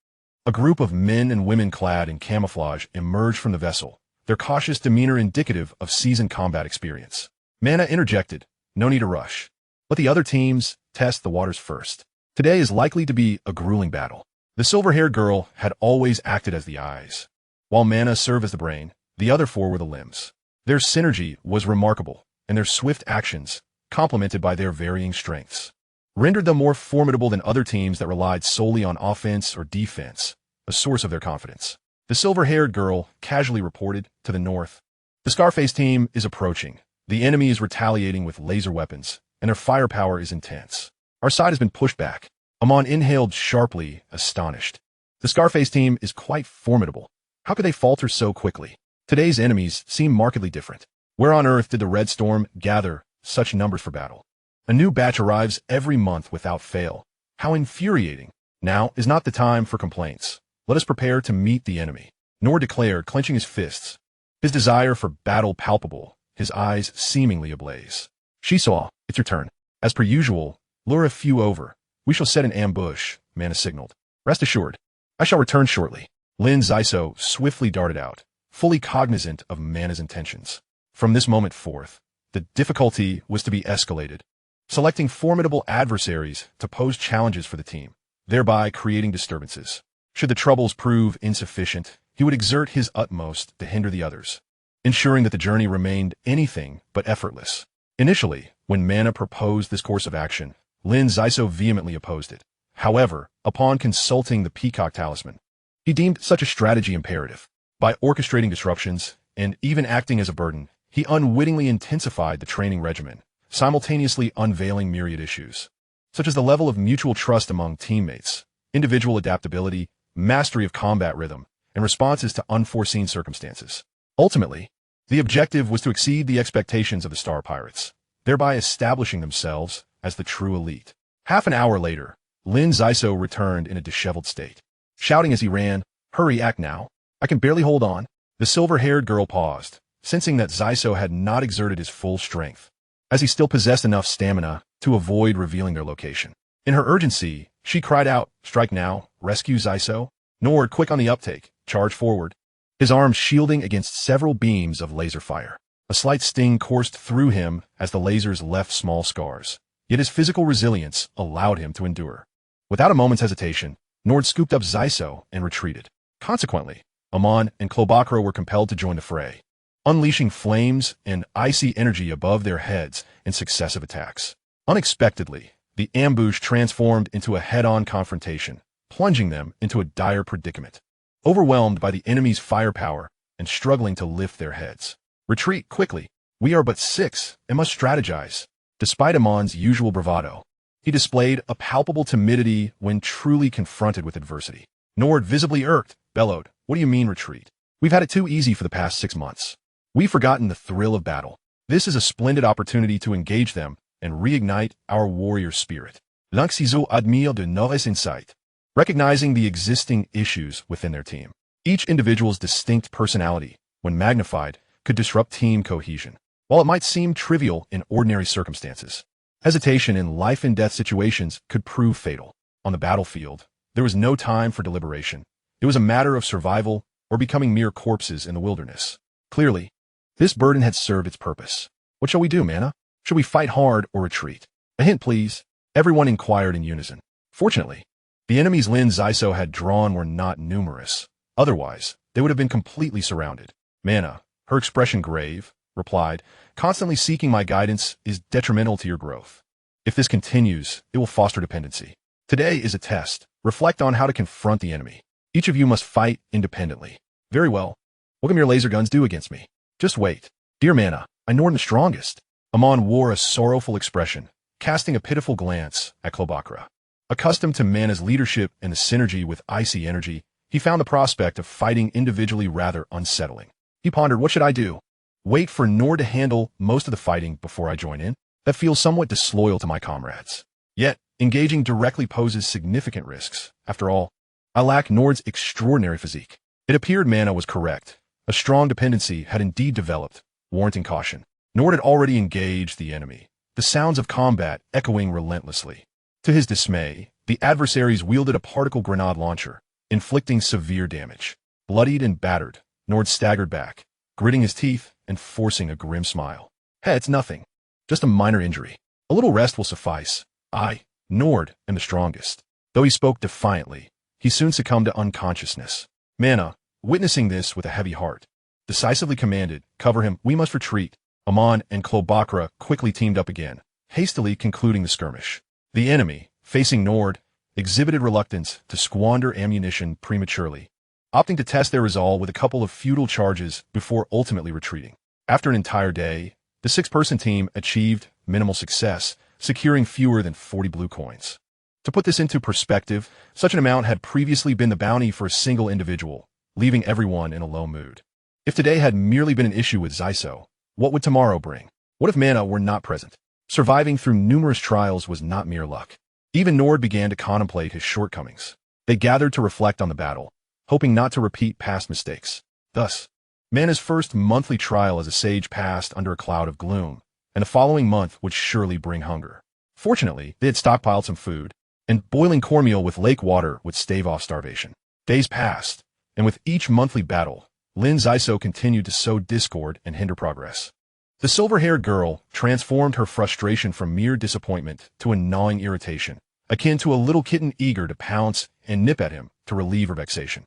A group of men and women clad in camouflage emerged from the vessel, their cautious demeanor indicative of seasoned combat experience. Mana interjected, "No need to rush. Let the other teams test the waters first. Today is likely to be a grueling battle." The silver-haired girl had always acted as the eyes, while Mana served as the brain. The other 4 were the limbs. Their synergy was remarkable, and their swift actions, complemented by their varying strengths, rendered them more formidable than other teams that relied solely on offense or defense, a source of their confidence. The silver-haired girl casually reported to the north. The Scarface team is approaching. The enemy is retaliating with laser weapons, and their firepower is intense. Our side has been pushed back. Amon inhaled sharply, astonished. The Scarface team is quite formidable. How could they falter so quickly? Today's enemies seem markedly different. Where on earth did the Red Storm gather such numbers for battle? A new batch arrives every month without fail. How infuriating. Now is not the time for complaints. Let us prepare to meet the enemy. Nor declared, clenching his fists. His desire for battle palpable, his eyes seemingly ablaze. Xisuo, it's your turn. As per usual, lure a few over. We shall set an ambush, Mana signaled. Rest assured, I shall return shortly. Lin Xisuo swiftly darted out, fully cognizant of Mana's intentions. From this moment forth, the difficulty was to be escalated, selecting formidable adversaries to pose challenges for the team, thereby creating disturbances. Should the troubles prove insufficient, he would exert his utmost to hinder the others, ensuring that the journey remained anything but effortless. Initially, when Mana proposed this course of action, Lin Xisuo vehemently opposed it. However, upon consulting the Peacock Talisman, he deemed such a strategy imperative. By orchestrating disruptions and even acting as a burden, he unwittingly intensified the training regimen, simultaneously unveiling myriad issues, such as the level of mutual trust among teammates, individual adaptability, mastery of combat rhythm, and responses to unforeseen circumstances. Ultimately, the objective was to exceed the expectations of the Star Pirates, thereby establishing themselves as the true elite. Half an hour later, Lin Xisuo returned in a disheveled state, shouting as he ran, "Hurry, act now. I can barely hold on." The silver-haired girl paused, sensing that Xisuo had not exerted his full strength, as he still possessed enough stamina to avoid revealing their location. In her urgency, she cried out, "Strike now, rescue Xisuo." Nord, quick on the uptake, charged forward, his arms shielding against several beams of laser fire. A slight sting coursed through him as the lasers left small scars, yet his physical resilience allowed him to endure. Without a moment's hesitation, Nord scooped up Xisuo and retreated. Consequently, Amon and Klobakro were compelled to join the fray, unleashing flames and icy energy above their heads in successive attacks. Unexpectedly, the ambush transformed into a head-on confrontation, plunging them into a dire predicament. Overwhelmed by the enemy's firepower and struggling to lift their heads. "Retreat quickly. We are but 6 and must strategize." Despite Amon's usual bravado, he displayed a palpable timidity when truly confronted with adversity. Nord, visibly irked, bellowed, "What do you mean retreat? We've had it too easy for the past 6 months. We've forgotten the thrill of battle. This is a splendid opportunity to engage them and reignite our warrior spirit." Lin Xisuo admire de nouvelles insights, recognizing the existing issues within their team. Each individual's distinct personality, when magnified, could disrupt team cohesion. While it might seem trivial in ordinary circumstances, hesitation in life-and-death situations could prove fatal. On the battlefield, there was no time for deliberation. It was a matter of survival or becoming mere corpses in the wilderness. Clearly, this burden had served its purpose. "What shall we do, Mana? Should we fight hard or retreat? A hint, please," everyone inquired in unison. Fortunately, the enemies Lin Xisuo had drawn were not numerous. Otherwise, they would have been completely surrounded. Mana, her expression grave, replied, "Constantly seeking my guidance is detrimental to your growth. If this continues, it will foster dependency. Today is a test. Reflect on how to confront the enemy. Each of you must fight independently." "Very well. What can your laser guns do against me? Just wait." "Dear Mana, I know I'm the strongest." Amon wore a sorrowful expression, casting a pitiful glance at Klobakra. Accustomed to Mana's leadership and the synergy with icy energy, he found the prospect of fighting individually rather unsettling. He pondered, "What should I do? Wait for Nord to handle most of the fighting before I join in? That feels somewhat disloyal to my comrades. Yet, engaging directly poses significant risks. After all, I lack Nord's extraordinary physique." It appeared Mana was correct. A strong dependency had indeed developed, warranting caution. Nord had already engaged the enemy, the sounds of combat echoing relentlessly. To his dismay, the adversaries wielded a particle grenade launcher, inflicting severe damage. Bloodied and battered, Nord staggered back, gritting his teeth and forcing a grim smile. "Hey, it's nothing. Just a minor injury. A little rest will suffice. I, Nord, am the strongest." Though he spoke defiantly, he soon succumbed to unconsciousness. Mana, witnessing this with a heavy heart, decisively commanded, "Cover him. We must retreat." Amon and Klobakra quickly teamed up again, hastily concluding the skirmish. The enemy, facing Nord, exhibited reluctance to squander ammunition prematurely, opting to test their resolve with a couple of futile charges before ultimately retreating. After an entire day, the six-person team achieved minimal success, securing fewer than 40 blue coins. To put this into perspective, such an amount had previously been the bounty for a single individual, leaving everyone in a low mood. If today had merely been an issue with Xisuo, what would tomorrow bring? What if mana were not present? Surviving through numerous trials was not mere luck. Even Nord began to contemplate his shortcomings. They gathered to reflect on the battle, hoping not to repeat past mistakes. Thus, Mana's first monthly trial as a sage passed under a cloud of gloom, and the following month would surely bring hunger. Fortunately, they had stockpiled some food, and boiling cornmeal with lake water would stave off starvation. Days passed, and with each monthly battle, Lin Xisuo continued to sow discord and hinder progress. The silver-haired girl transformed her frustration from mere disappointment to a gnawing irritation, akin to a little kitten eager to pounce and nip at him to relieve her vexation.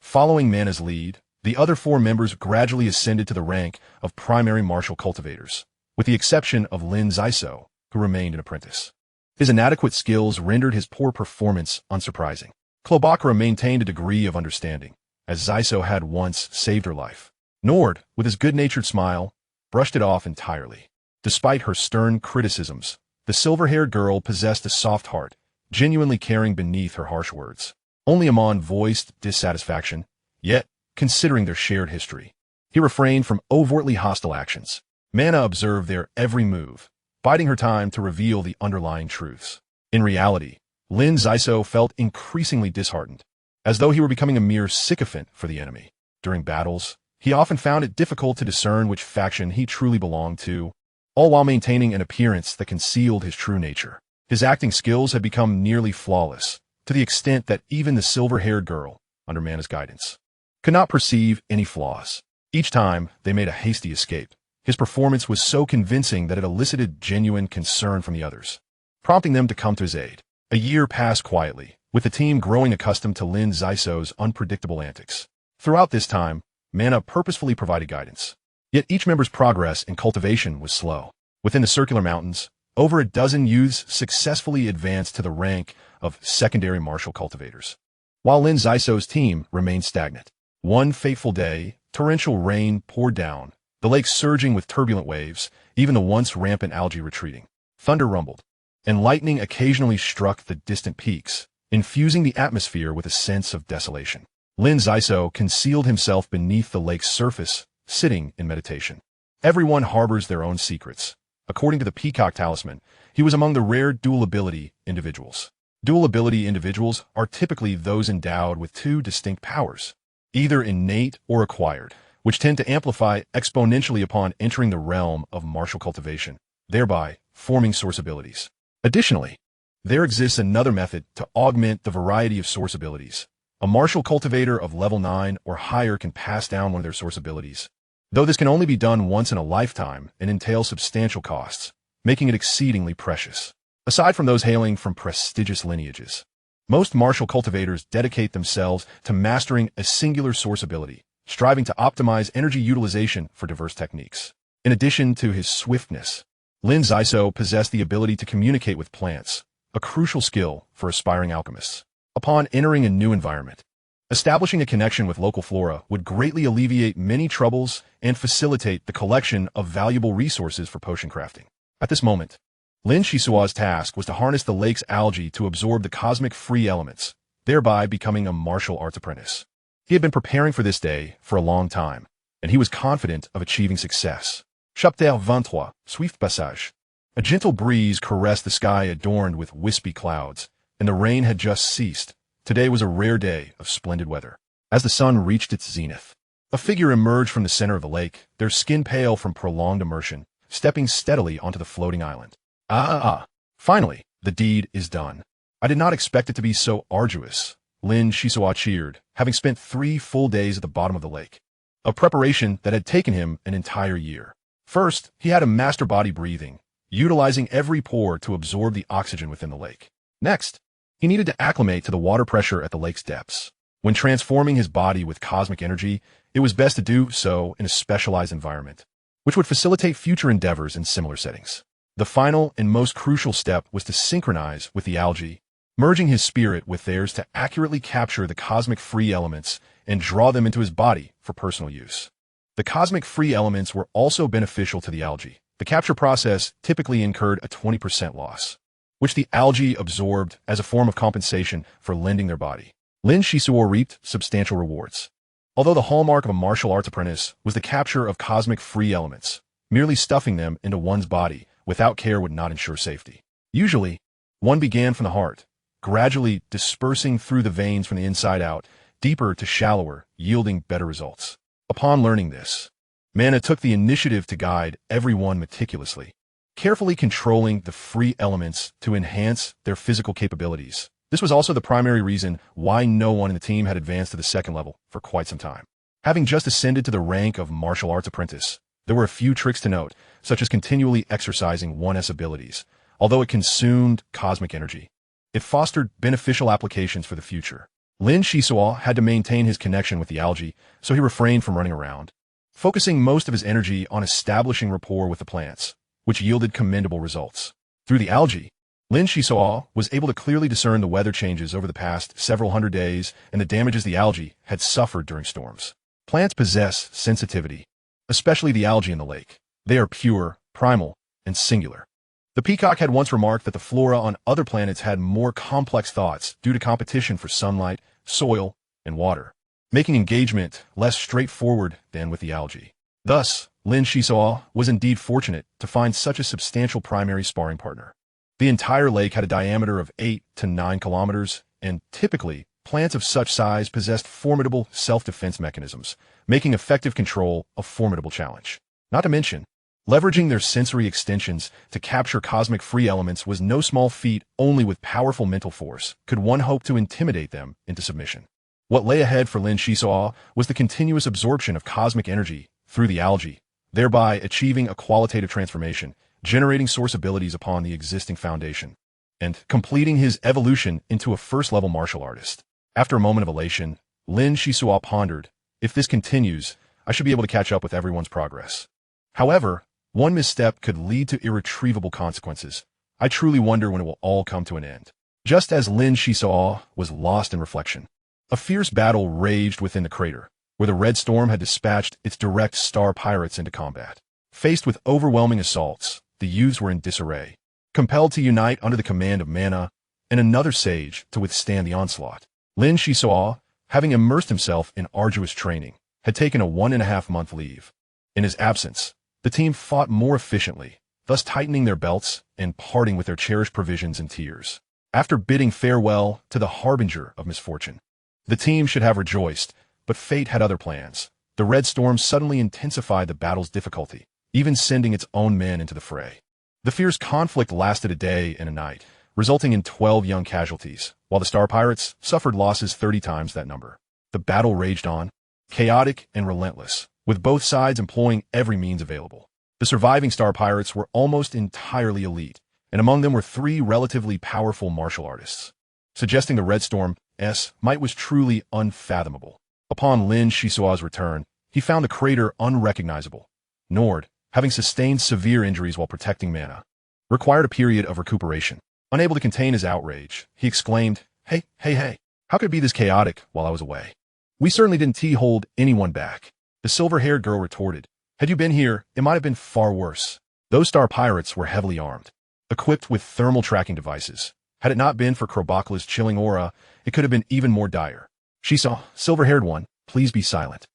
Following Mana's lead, the other four members gradually ascended to the rank of primary martial cultivators, with the exception of Lin Xisuo, who remained an apprentice. His inadequate skills rendered his poor performance unsurprising. Cloacra maintained a degree of understanding, as Xisuo had once saved her life. Nord, with his good-natured smile, brushed it off entirely. Despite her stern criticisms, the silver-haired girl possessed a soft heart, genuinely caring beneath her harsh words. Only Amon voiced dissatisfaction, yet, considering their shared history, he refrained from overtly hostile actions. Mana observed their every move, biding her time to reveal the underlying truths. In reality, Lin Xisuo felt increasingly disheartened, as though he were becoming a mere sycophant for the enemy. During battles, he often found it difficult to discern which faction he truly belonged to, all while maintaining an appearance that concealed his true nature. His acting skills had become nearly flawless, to the extent that even the silver-haired girl, under Mana's guidance, could not perceive any flaws. Each time they made a hasty escape, his performance was so convincing that it elicited genuine concern from the others, prompting them to come to his aid. A year passed quietly, with the team growing accustomed to Lin Xisuo's unpredictable antics. Throughout this time, Mana purposefully provided guidance. Yet each member's progress in cultivation was slow. Within the Circular Mountains, over a dozen youths successfully advanced to the rank of secondary martial cultivators, while Lin Xisuo's team remained stagnant. One fateful day, torrential rain poured down, the lake surging with turbulent waves, even the once rampant algae retreating. Thunder rumbled, and lightning occasionally struck the distant peaks, infusing the atmosphere with a sense of desolation. Lin Xisuo concealed himself beneath the lake's surface, sitting in meditation. Everyone harbors their own secrets. According to the Peacock Talisman, he was among the rare dual-ability individuals. Dual-ability individuals are typically those endowed with two distinct powers, either innate or acquired, which tend to amplify exponentially upon entering the realm of martial cultivation, thereby forming source abilities. Additionally, there exists another method to augment the variety of source abilities. A martial cultivator of level 9 or higher can pass down one of their source abilities, though this can only be done once in a lifetime and entails substantial costs, making it exceedingly precious. Aside from those hailing from prestigious lineages, most martial cultivators dedicate themselves to mastering a singular source ability, striving to optimize energy utilization for diverse techniques. In addition to his swiftness, Lin Xisuo possessed the ability to communicate with plants, a crucial skill for aspiring alchemists. Upon entering a new environment, establishing a connection with local flora would greatly alleviate many troubles and facilitate the collection of valuable resources for potion crafting. At this moment, Lin Xisuo's task was to harness the lake's algae to absorb the cosmic free elements, thereby becoming a martial arts apprentice. He had been preparing for this day for a long time, and he was confident of achieving success. Chapitre 23, Swift Passage. A gentle breeze caressed the sky adorned with wispy clouds, and the rain had just ceased. Today was a rare day of splendid weather. As the sun reached its zenith, a figure emerged from the center of the lake, their skin pale from prolonged immersion, stepping steadily onto the floating island. Finally, the deed is done. I did not expect it to be so arduous, Lin Xisuo cheered, having spent 3 full days at the bottom of the lake, a preparation that had taken him an entire year. First, he had to master body breathing, utilizing every pore to absorb the oxygen within the lake. Next, he needed to acclimate to the water pressure at the lake's depths. When transforming his body with cosmic energy, it was best to do so in a specialized environment, which would facilitate future endeavors in similar settings. The final and most crucial step was to synchronize with the algae, merging his spirit with theirs to accurately capture the cosmic free elements and draw them into his body for personal use. The cosmic free elements were also beneficial to the algae. The capture process typically incurred a 20% loss, which the algae absorbed as a form of compensation for lending their body. Lin Xisuo reaped substantial rewards. Although the hallmark of a martial arts apprentice was the capture of cosmic free elements, merely stuffing them into one's body without care would not ensure safety. Usually, one began from the heart, gradually dispersing through the veins from the inside out, deeper to shallower, yielding better results. Upon learning this, Mana took the initiative to guide everyone meticulously, carefully controlling the free elements to enhance their physical capabilities. This was also the primary reason why no one in the team had advanced to the second level for quite some time. Having just ascended to the rank of martial arts apprentice, there were a few tricks to note, such as continually exercising one's abilities. Although it consumed cosmic energy, it fostered beneficial applications for the future. Lin Xisuo had to maintain his connection with the algae, so he refrained from running around, focusing most of his energy on establishing rapport with the plants, which yielded commendable results. Through the algae, Lin Xisuo was able to clearly discern the weather changes over the past several hundred days and the damages the algae had suffered during storms. Plants possess sensitivity, especially the algae in the lake. They are pure, primal, and singular. The peacock had once remarked that the flora on other planets had more complex thoughts due to competition for sunlight, soil, and water, making engagement less straightforward than with the algae. Thus, Lin Xisuo was indeed fortunate to find such a substantial primary sparring partner. The entire lake had a diameter of 8 to 9 kilometers, and typically, plants of such size possessed formidable self-defense mechanisms, making effective control a formidable challenge. Not to mention, leveraging their sensory extensions to capture cosmic free elements was no small feat. Only with powerful mental force could one hope to intimidate them into submission. What lay ahead for Lin Xisuo was the continuous absorption of cosmic energy through the algae, thereby achieving a qualitative transformation, generating source abilities upon the existing foundation, and completing his evolution into a first-level martial artist. After a moment of elation, Lin Xisuo pondered, if this continues, I should be able to catch up with everyone's progress. However, one misstep could lead to irretrievable consequences. I truly wonder when it will all come to an end. Just as Lin Xisuo was lost in reflection, a fierce battle raged within the crater, where the Red Storm had dispatched its direct star pirates into combat. Faced with overwhelming assaults, the youths were in disarray, compelled to unite under the command of Mana and another sage to withstand the onslaught. Lin Xisuo, having immersed himself in arduous training, had taken a 1.5-month leave. In his absence, the team fought more efficiently, thus tightening their belts and parting with their cherished provisions and tears. After bidding farewell to the harbinger of misfortune, the team should have rejoiced, but fate had other plans. The Red Storm suddenly intensified the battle's difficulty, even sending its own men into the fray. The fierce conflict lasted a day and a night, resulting in 12 young casualties, while the Star Pirates suffered losses 30 times that number. The battle raged on, chaotic and relentless, with both sides employing every means available. The surviving Star Pirates were almost entirely elite, and among them were 3 relatively powerful martial artists, suggesting the Red Storm's might was truly unfathomable. Upon Lin Xisuo's return, he found the crater unrecognizable. Nord, having sustained severe injuries while protecting Mana, required a period of recuperation. Unable to contain his outrage, he exclaimed, Hey, how could it be this chaotic while I was away? We certainly didn't hold anyone back. The silver-haired girl retorted, Had you been here, it might have been far worse. Those Star Pirates were heavily armed, equipped with thermal tracking devices. Had it not been for Krobakala's chilling aura, it could have been even more dire. Xisuo, silver-haired one, please be silent.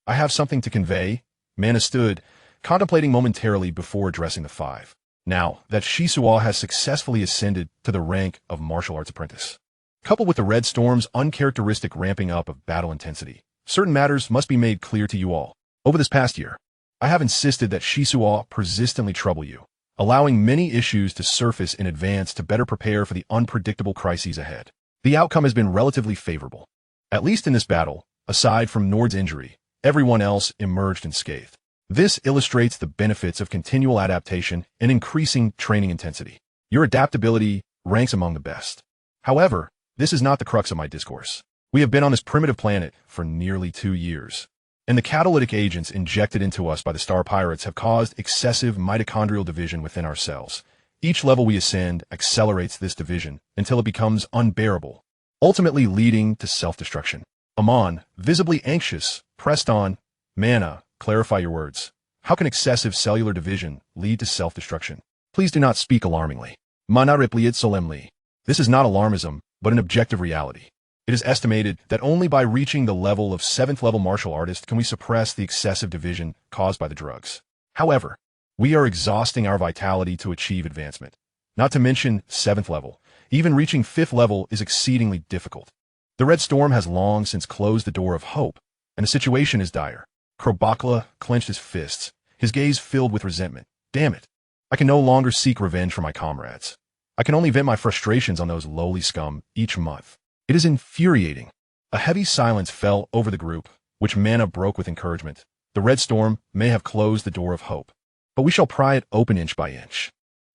I have something to convey. Mana stood, contemplating momentarily before addressing the 5. Now that Xisuo has successfully ascended to the rank of martial arts apprentice, coupled with the Red Storm's uncharacteristic ramping up of battle intensity, certain matters must be made clear to you all. Over this past year, I have insisted that Xisuo persistently trouble you, allowing many issues to surface in advance to better prepare for the unpredictable crises ahead. The outcome has been relatively favorable. At least in this battle, aside from Nord's injury, everyone else emerged unscathed. This illustrates the benefits of continual adaptation and increasing training intensity. Your adaptability ranks among the best. However, this is not the crux of my discourse. We have been on this primitive planet for nearly 2 years, and the catalytic agents injected into us by the Star Pirates have caused excessive mitochondrial division within our cells, Each level we ascend accelerates this division until it becomes unbearable, ultimately leading to self-destruction. Amon, visibly anxious, pressed on. Mana, clarify your words. How can excessive cellular division lead to self-destruction? Please do not speak alarmingly. Mana replied solemnly. This is not alarmism, but an objective reality. It is estimated that only by reaching the level of 7th level martial artist can we suppress the excessive division caused by the drugs. However, we are exhausting our vitality to achieve advancement. Not to mention 7th level. Even reaching 5th level is exceedingly difficult. The Red Storm has long since closed the door of hope, and the situation is dire. Krobakla clenched his fists, his gaze filled with resentment. Damn it. I can no longer seek revenge for my comrades. I can only vent my frustrations on those lowly scum each month. It is infuriating. A heavy silence fell over the group, which Mana broke with encouragement. The Red Storm may have closed the door of hope, but we shall pry it open inch by inch.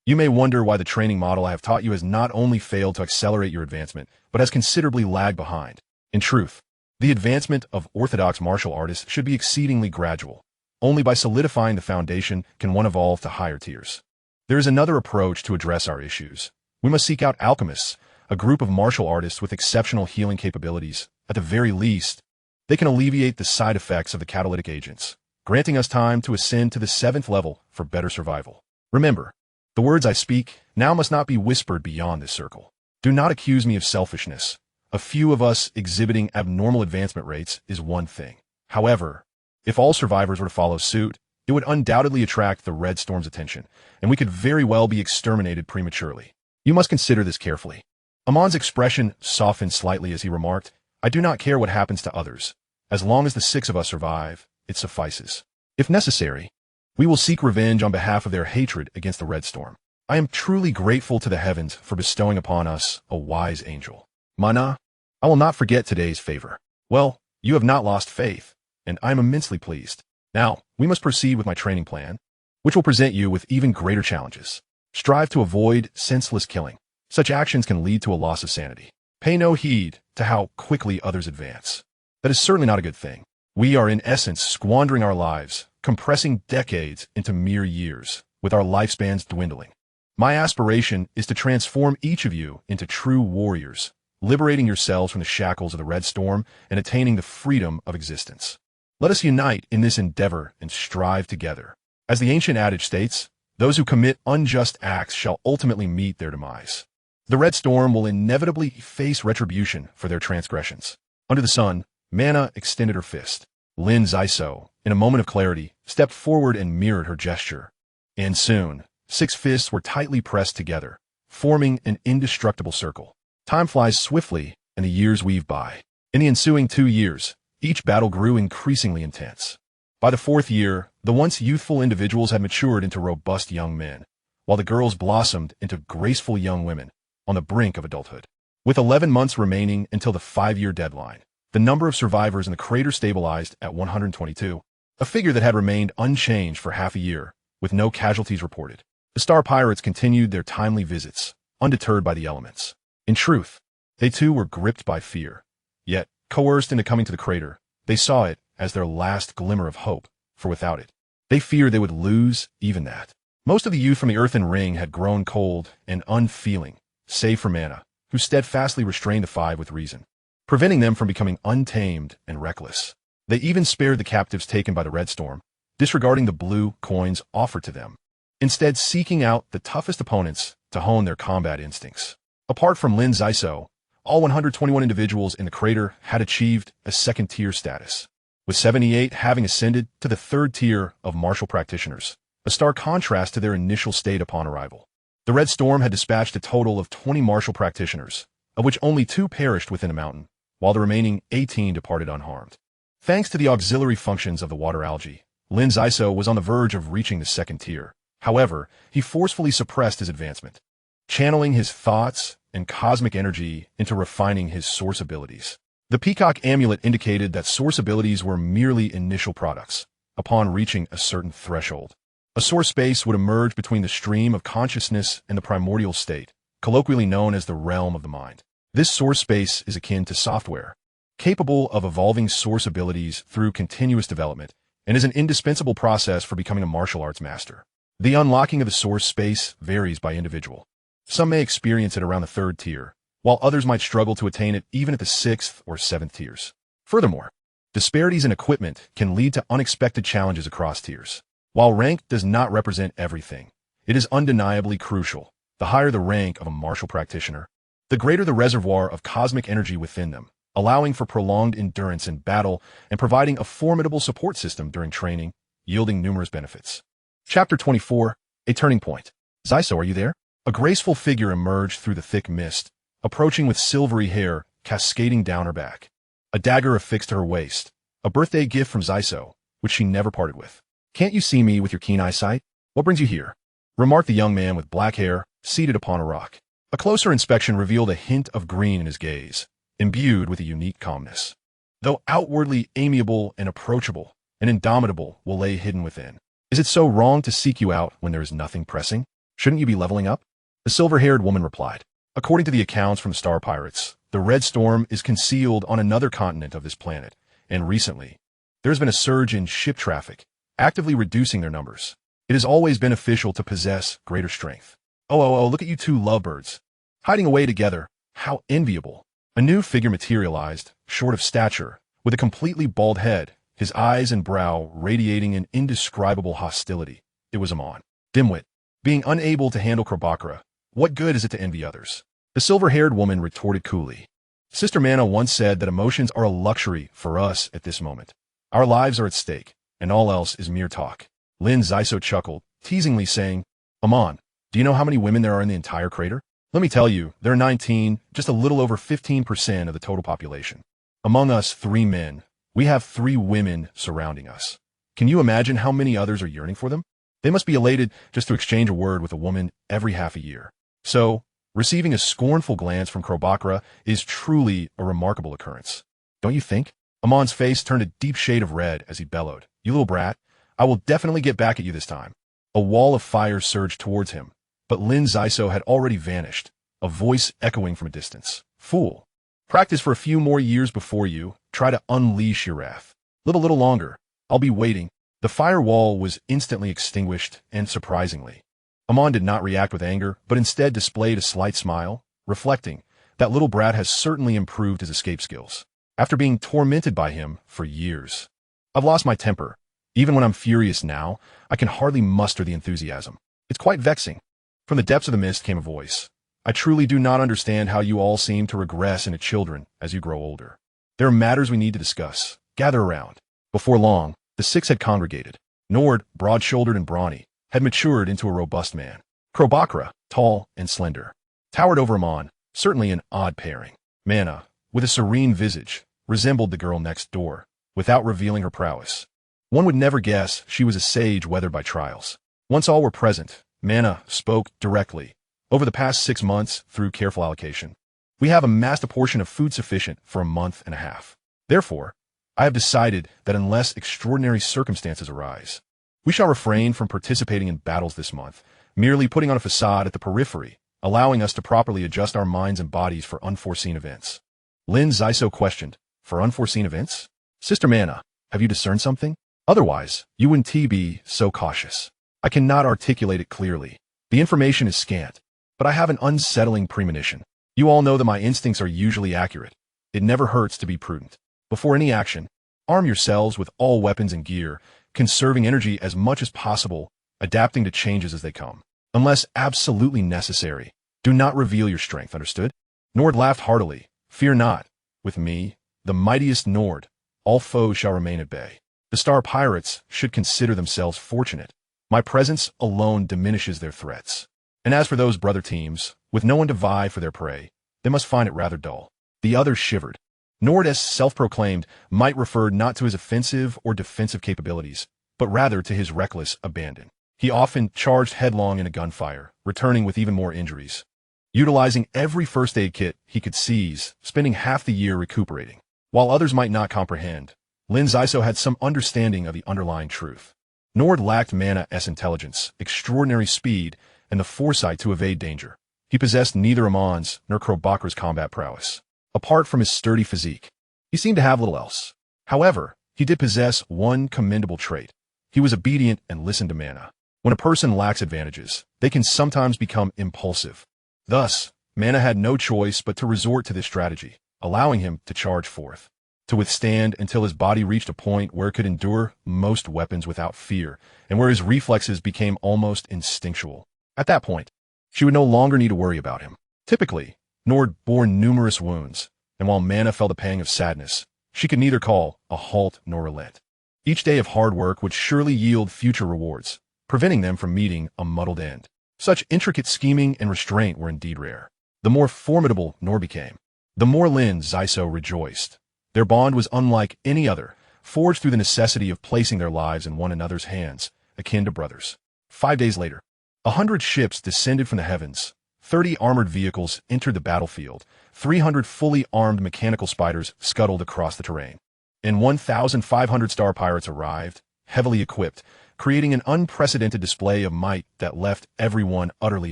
You may wonder why the training model I have taught you has not only failed to accelerate your advancement, but has considerably lagged behind. In truth, the advancement of orthodox martial artists should be exceedingly gradual. Only by solidifying the foundation can one evolve to higher tiers. There is another approach to address our issues. We must seek out alchemists, a group of martial artists with exceptional healing capabilities. At the very least, they can alleviate the side effects of the catalytic agents, granting us time to ascend to the 7th level for better survival. Remember, the words I speak now must not be whispered beyond this circle. Do not accuse me of selfishness. A few of us exhibiting abnormal advancement rates is one thing. However, if all survivors were to follow suit, it would undoubtedly attract the Red Storm's attention, and we could very well be exterminated prematurely. You must consider this carefully. Amon's expression softened slightly as he remarked, I do not care what happens to others. As long as the 6 of us survive, it suffices. If necessary, we will seek revenge on behalf of their hatred against the Red Storm. I am truly grateful to the heavens for bestowing upon us a wise angel. Mana, I will not forget today's favor. Well, you have not lost faith, and I am immensely pleased. Now, we must proceed with my training plan, which will present you with even greater challenges. Strive to avoid senseless killing. Such actions can lead to a loss of sanity. Pay no heed to how quickly others advance. That is certainly not a good thing. We are in essence squandering our lives, compressing decades into mere years, with our lifespans dwindling. My aspiration is to transform each of you into true warriors, liberating yourselves from the shackles of the Red Storm and attaining the freedom of existence. Let us unite in this endeavor and strive together. As the ancient adage states, those who commit unjust acts shall ultimately meet their demise. The Red Storm will inevitably face retribution for their transgressions. Under the sun, Mana extended her fist. Lin Xisuo, in a moment of clarity, stepped forward and mirrored her gesture. And soon, 6 fists were tightly pressed together, forming an indestructible circle. Time flies swiftly, and the years weave by. In the ensuing 2 years, each battle grew increasingly intense. By the 4th year, the once youthful individuals had matured into robust young men, while the girls blossomed into graceful young women on the brink of adulthood. With 11 months remaining until the 5-year deadline, the number of survivors in the crater stabilized at 122, a figure that had remained unchanged for half a year, with no casualties reported. The Star Pirates continued their timely visits, undeterred by the elements. In truth, they too were gripped by fear. Yet, coerced into coming to the crater, they saw it as their last glimmer of hope, for without it, they feared they would lose even that. Most of the youth from the earthen ring had grown cold and unfeeling, save for Mana, who steadfastly restrained the 5 with reason, preventing them from becoming untamed and reckless. They even spared the captives taken by the Red Storm, disregarding the blue coins offered to them, instead seeking out the toughest opponents to hone their combat instincts. Apart from Lin Xisuo, all 121 individuals in the crater had achieved a 2nd-tier status, with 78 having ascended to the 3rd tier of martial practitioners, a stark contrast to their initial state upon arrival. The Red Storm had dispatched a total of 20 martial practitioners, of which only 2 perished within a mountain, while the remaining 18 departed unharmed. Thanks to the auxiliary functions of the water algae, Lin Xisuo was on the verge of reaching the 2nd tier. However, he forcefully suppressed his advancement, channeling his thoughts and cosmic energy into refining his source abilities. The Peacock Amulet indicated that source abilities were merely initial products. Upon reaching a certain threshold, a source space would emerge between the stream of consciousness and the primordial state, colloquially known as the realm of the mind. This source space is akin to software, capable of evolving source abilities through continuous development, and is an indispensable process for becoming a martial arts master. The unlocking of the source space varies by individual. Some may experience it around the 3rd tier, while others might struggle to attain it even at the 6th or 7th tiers. Furthermore, disparities in equipment can lead to unexpected challenges across tiers. While rank does not represent everything, it is undeniably crucial. The higher the rank of a martial practitioner, the greater the reservoir of cosmic energy within them, allowing for prolonged endurance in battle and providing a formidable support system during training, yielding numerous benefits. Chapter 24, A Turning Point. Xisuo, are you there? A graceful figure emerged through the thick mist, approaching with silvery hair cascading down her back. A dagger affixed to her waist, a birthday gift from Xisuo, which she never parted with. Can't you see me with your keen eyesight? What brings you here? Remarked the young man with black hair, seated upon a rock. A closer inspection revealed a hint of green in his gaze, imbued with a unique calmness. Though outwardly amiable and approachable, an indomitable will lay hidden within. Is it so wrong to seek you out when there is nothing pressing? Shouldn't you be leveling up? The silver-haired woman replied. According to the accounts from Star Pirates, the Red Storm is concealed on another continent of this planet, and recently, there has been a surge in ship traffic, actively reducing their numbers. It is always beneficial to possess greater strength. Oh, look at you two lovebirds. Hiding away together, how enviable. A new figure materialized, short of stature, with a completely bald head, his eyes and brow radiating an indescribable hostility. It was Amon. Dimwit. Being unable to handle Krobakra, what good is it to envy others? The silver-haired woman retorted coolly. Sister Mana once said that emotions are a luxury for us at this moment. Our lives are at stake, and all else is mere talk. Lin Xisuo chuckled, teasingly saying, Amon, do you know how many women there are in the entire crater? Let me tell you, there are 19, just a little over 15% of the total population. Among us 3 men, we have 3 women surrounding us. Can you imagine how many others are yearning for them? They must be elated just to exchange a word with a woman every half a year. So, receiving a scornful glance from Krobakra is truly a remarkable occurrence. Don't you think? Amon's face turned a deep shade of red as he bellowed. You little brat, I will definitely get back at you this time. A wall of fire surged towards him, but Lin Xisuo had already vanished, a voice echoing from a distance. Fool. Practice for a few more years before you try to unleash your wrath. Live a little longer. I'll be waiting. The firewall was instantly extinguished, and surprisingly, Amon did not react with anger, but instead displayed a slight smile, reflecting, that little brat has certainly improved his escape skills. After being tormented by him for years. I've lost my temper. Even when I'm furious now, I can hardly muster the enthusiasm. It's quite vexing. From the depths of the mist came a voice. I truly do not understand how you all seem to regress into children as you grow older. There are matters we need to discuss. Gather around. Before long, the 6 had congregated. Nord, broad-shouldered and brawny, had matured into a robust man. Krobakra, tall and slender, towered over Amon, certainly an odd pairing. Mana, with a serene visage, resembled the girl next door, without revealing her prowess. One would never guess she was a sage weathered by trials. Once all were present, Mana spoke directly. Over the past 6 months, through careful allocation, we have amassed a portion of food sufficient for a month and a half. Therefore, I have decided that unless extraordinary circumstances arise, we shall refrain from participating in battles this month, merely putting on a facade at the periphery, allowing us to properly adjust our minds and bodies for unforeseen events. Lin Xisuo questioned, for unforeseen events? Sister Mana, have you discerned something? Otherwise, you wouldn't be so cautious. I cannot articulate it clearly. The information is scant, but I have an unsettling premonition. You all know that my instincts are usually accurate. It never hurts to be prudent. Before any action, arm yourselves with all weapons and gear, conserving energy as much as possible, adapting to changes as they come. Unless absolutely necessary, do not reveal your strength, understood? Nord laughed heartily. Fear not. With me, the mightiest Nord, all foes shall remain at bay. The Star Pirates should consider themselves fortunate. My presence alone diminishes their threats. And as for those brother teams, with no one to vie for their prey, they must find it rather dull. The others shivered. Nord, as self-proclaimed, might refer not to his offensive or defensive capabilities, but rather to his reckless abandon. He often charged headlong in a gunfire, returning with even more injuries. Utilizing every first aid kit he could seize, spending half the year recuperating. While others might not comprehend, Lin Xisuo had some understanding of the underlying truth. Nord lacked Mana-S intelligence, extraordinary speed, and the foresight to evade danger. He possessed neither Amon's nor Krobakra's combat prowess. Apart from his sturdy physique, he seemed to have little else. However, he did possess one commendable trait. He was obedient and listened to Mana. When a person lacks advantages, they can sometimes become impulsive. Thus, Mana had no choice but to resort to this strategy, allowing him to charge forth, to withstand until his body reached a point where it could endure most weapons without fear, and where his reflexes became almost instinctual. At that point, she would no longer need to worry about him. Typically, Nord bore numerous wounds, and while Mana felt a pang of sadness, she could neither call a halt nor relent. Each day of hard work would surely yield future rewards, preventing them from meeting a muddled end. Such intricate scheming and restraint were indeed rare. The more formidable Nor became, the more Lin Xisuo rejoiced. Their bond was unlike any other, forged through the necessity of placing their lives in one another's hands, akin to brothers. 5 days later, 100 ships descended from the heavens, 30 armored vehicles entered the battlefield, 300 fully armed mechanical spiders scuttled across the terrain, and 1,500 star pirates arrived, heavily equipped, creating an unprecedented display of might that left everyone utterly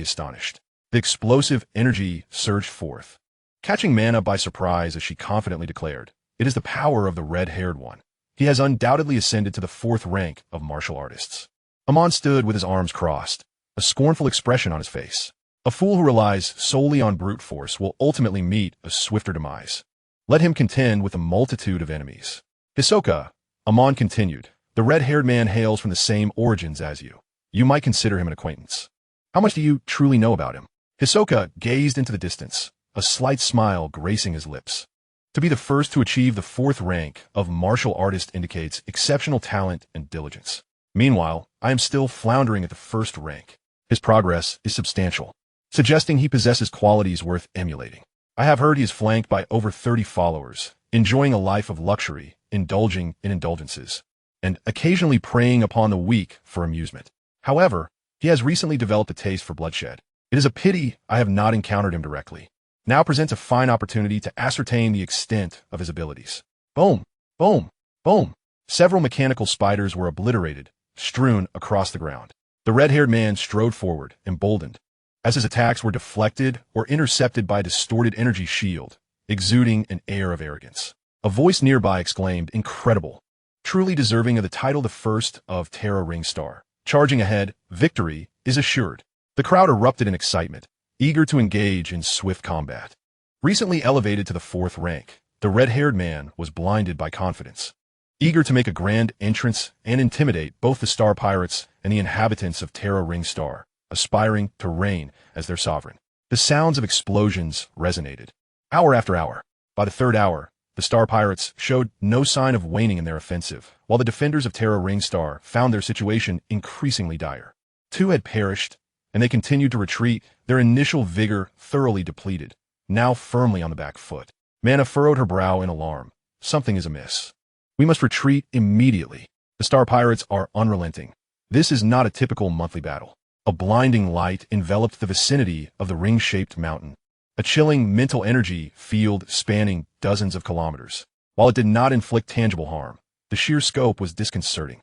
astonished. The explosive energy surged forth, catching Mana by surprise as she confidently declared, "It is the power of the red-haired one. He has undoubtedly ascended to the 4th rank of martial artists." Amon stood with his arms crossed, a scornful expression on his face. A fool who relies solely on brute force will ultimately meet a swifter demise. Let him contend with a multitude of enemies. Hisoka, Amon continued, the red-haired man hails from the same origins as you. You might consider him an acquaintance. How much do you truly know about him? Hisoka gazed into the distance, a slight smile gracing his lips. To be the first to achieve the 4th rank of martial artist indicates exceptional talent and diligence. Meanwhile, I am still floundering at the 1st rank. His progress is substantial, suggesting he possesses qualities worth emulating. I have heard he is flanked by over 30 followers, enjoying a life of luxury, indulging in indulgences, and occasionally preying upon the weak for amusement. However, he has recently developed a taste for bloodshed. It is a pity I have not encountered him directly. Now presents a fine opportunity to ascertain the extent of his abilities. Boom! Boom! Boom! Several mechanical spiders were obliterated, strewn across the ground. The red-haired man strode forward, emboldened, as his attacks were deflected or intercepted by a distorted energy shield, exuding an air of arrogance. A voice nearby exclaimed, "Incredible! Truly deserving of the title the first of Terra Ring Star. Charging ahead, victory is assured." The crowd erupted in excitement, eager to engage in swift combat. Recently elevated to the 4th rank, the red-haired man was blinded by confidence, eager to make a grand entrance and intimidate both the star pirates and the inhabitants of Terra Ring Star, aspiring to reign as their sovereign. The sounds of explosions resonated. Hour after hour. By the 3rd hour, the star pirates showed no sign of waning in their offensive, while the defenders of Terra Ring Star found their situation increasingly dire. 2 had perished, and they continued to retreat, their initial vigor thoroughly depleted, now firmly on the back foot. Mana furrowed her brow in alarm. Something is amiss. We must retreat immediately. The star pirates are unrelenting. This is not a typical monthly battle. A blinding light enveloped the vicinity of the ring-shaped mountain, a chilling mental energy field spanning dozens of kilometers. While it did not inflict tangible harm, the sheer scope was disconcerting.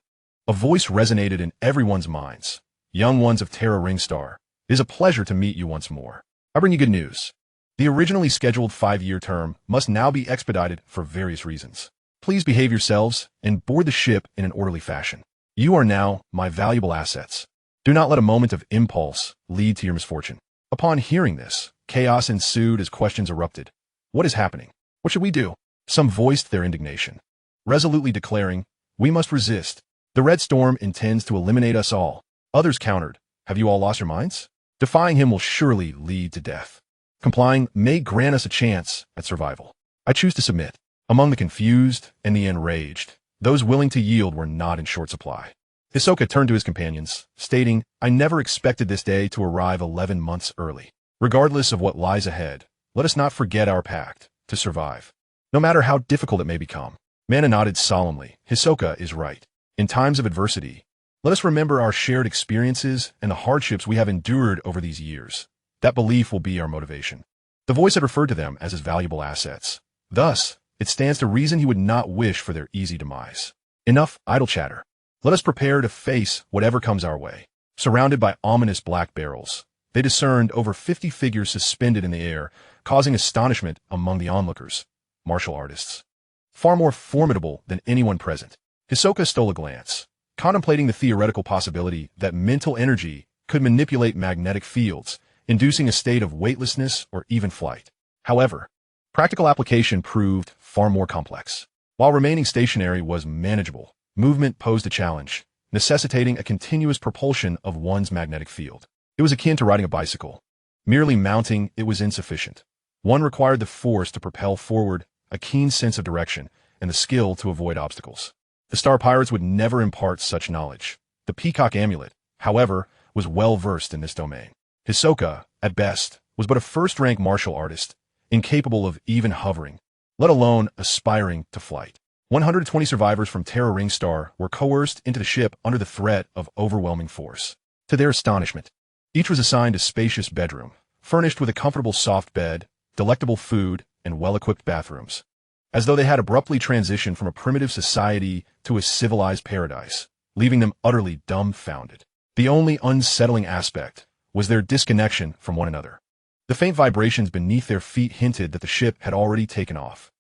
A voice resonated in everyone's minds. "Young ones of Terra Ring Star, it is a pleasure to meet you once more. I bring you good news. The originally scheduled 5-year term must now be expedited for various reasons. Please behave yourselves and board the ship in an orderly fashion. You are now my valuable assets. Do not let a moment of impulse lead to your misfortune." Upon hearing this, chaos ensued as questions erupted. What is happening? What should we do? Some voiced their indignation, resolutely declaring, "We must resist. The Red Storm intends to eliminate us all." Others countered, "Have you all lost your minds? Defying him will surely lead to death. Complying may grant us a chance at survival. I choose to submit." Among the confused and the enraged, those willing to yield were not in short supply. Hisoka turned to his companions, stating, "I never expected this day to arrive 11 months early. Regardless of what lies ahead, let us not forget our pact to survive, no matter how difficult it may become." Mana nodded solemnly. Hisoka is right. In times of adversity, let us remember our shared experiences and the hardships we have endured over these years. That belief will be our motivation. The voice had referred to them as his valuable assets. Thus, it stands to reason he would not wish for their easy demise. Enough idle chatter. Let us prepare to face whatever comes our way. Surrounded by ominous black barrels, they discerned over 50 figures suspended in the air, causing astonishment among the onlookers. Martial artists, far more formidable than anyone present. Hisoka stole a glance, contemplating the theoretical possibility that mental energy could manipulate magnetic fields, inducing a state of weightlessness or even flight. However, practical application proved far more complex. While remaining stationary was manageable, movement posed a challenge, necessitating a continuous propulsion of one's magnetic field. It was akin to riding a bicycle. Merely mounting it was insufficient. One required the force to propel forward, a keen sense of direction, and the skill to avoid obstacles. The Star Pirates would never impart such knowledge. The Peacock Amulet, however, was well versed in this domain. Hisoka, at best, was but a first-rank martial artist, incapable of even hovering, let alone aspiring to flight. 120 survivors from Terra Ring Star were coerced into the ship under the threat of overwhelming force. To their astonishment, each was assigned a spacious bedroom, furnished with a comfortable soft bed, delectable food, and well-equipped bathrooms. As though they had abruptly transitioned from a primitive society to a civilized paradise, leaving them utterly dumbfounded. The only unsettling aspect was their disconnection from one another. The faint vibrations beneath their feet hinted that the ship had already taken off.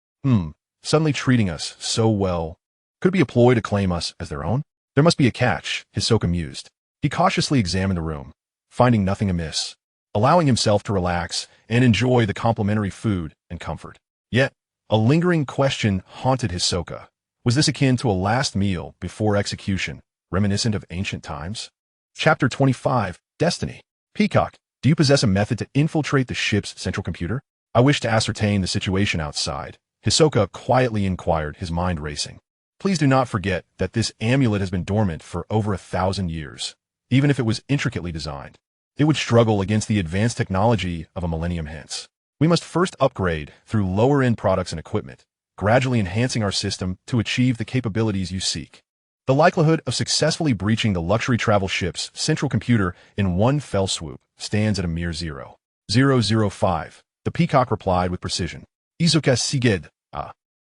Suddenly treating us so well. Could it be a ploy to claim us as their own? There must be a catch, Hisoka mused. He cautiously examined the room, finding nothing amiss, allowing himself to relax and enjoy the complimentary food and comfort. Yet, a lingering question haunted Hisoka. Was this akin to a last meal before execution, reminiscent of ancient times? Chapter 25, Destiny. Peacock, do you possess a method to infiltrate the ship's central computer? I wish to ascertain the situation outside, Hisoka quietly inquired, his mind racing. Please do not forget that this amulet has been dormant for over 1,000 years. Even if it was intricately designed, it would struggle against the advanced technology of a millennium hence. We must first upgrade through lower-end products and equipment, gradually enhancing our system to achieve the capabilities you seek. The likelihood of successfully breaching the luxury travel ship's central computer in one fell swoop stands at a mere 0.005. The Peacock replied with precision. Izuka Siged,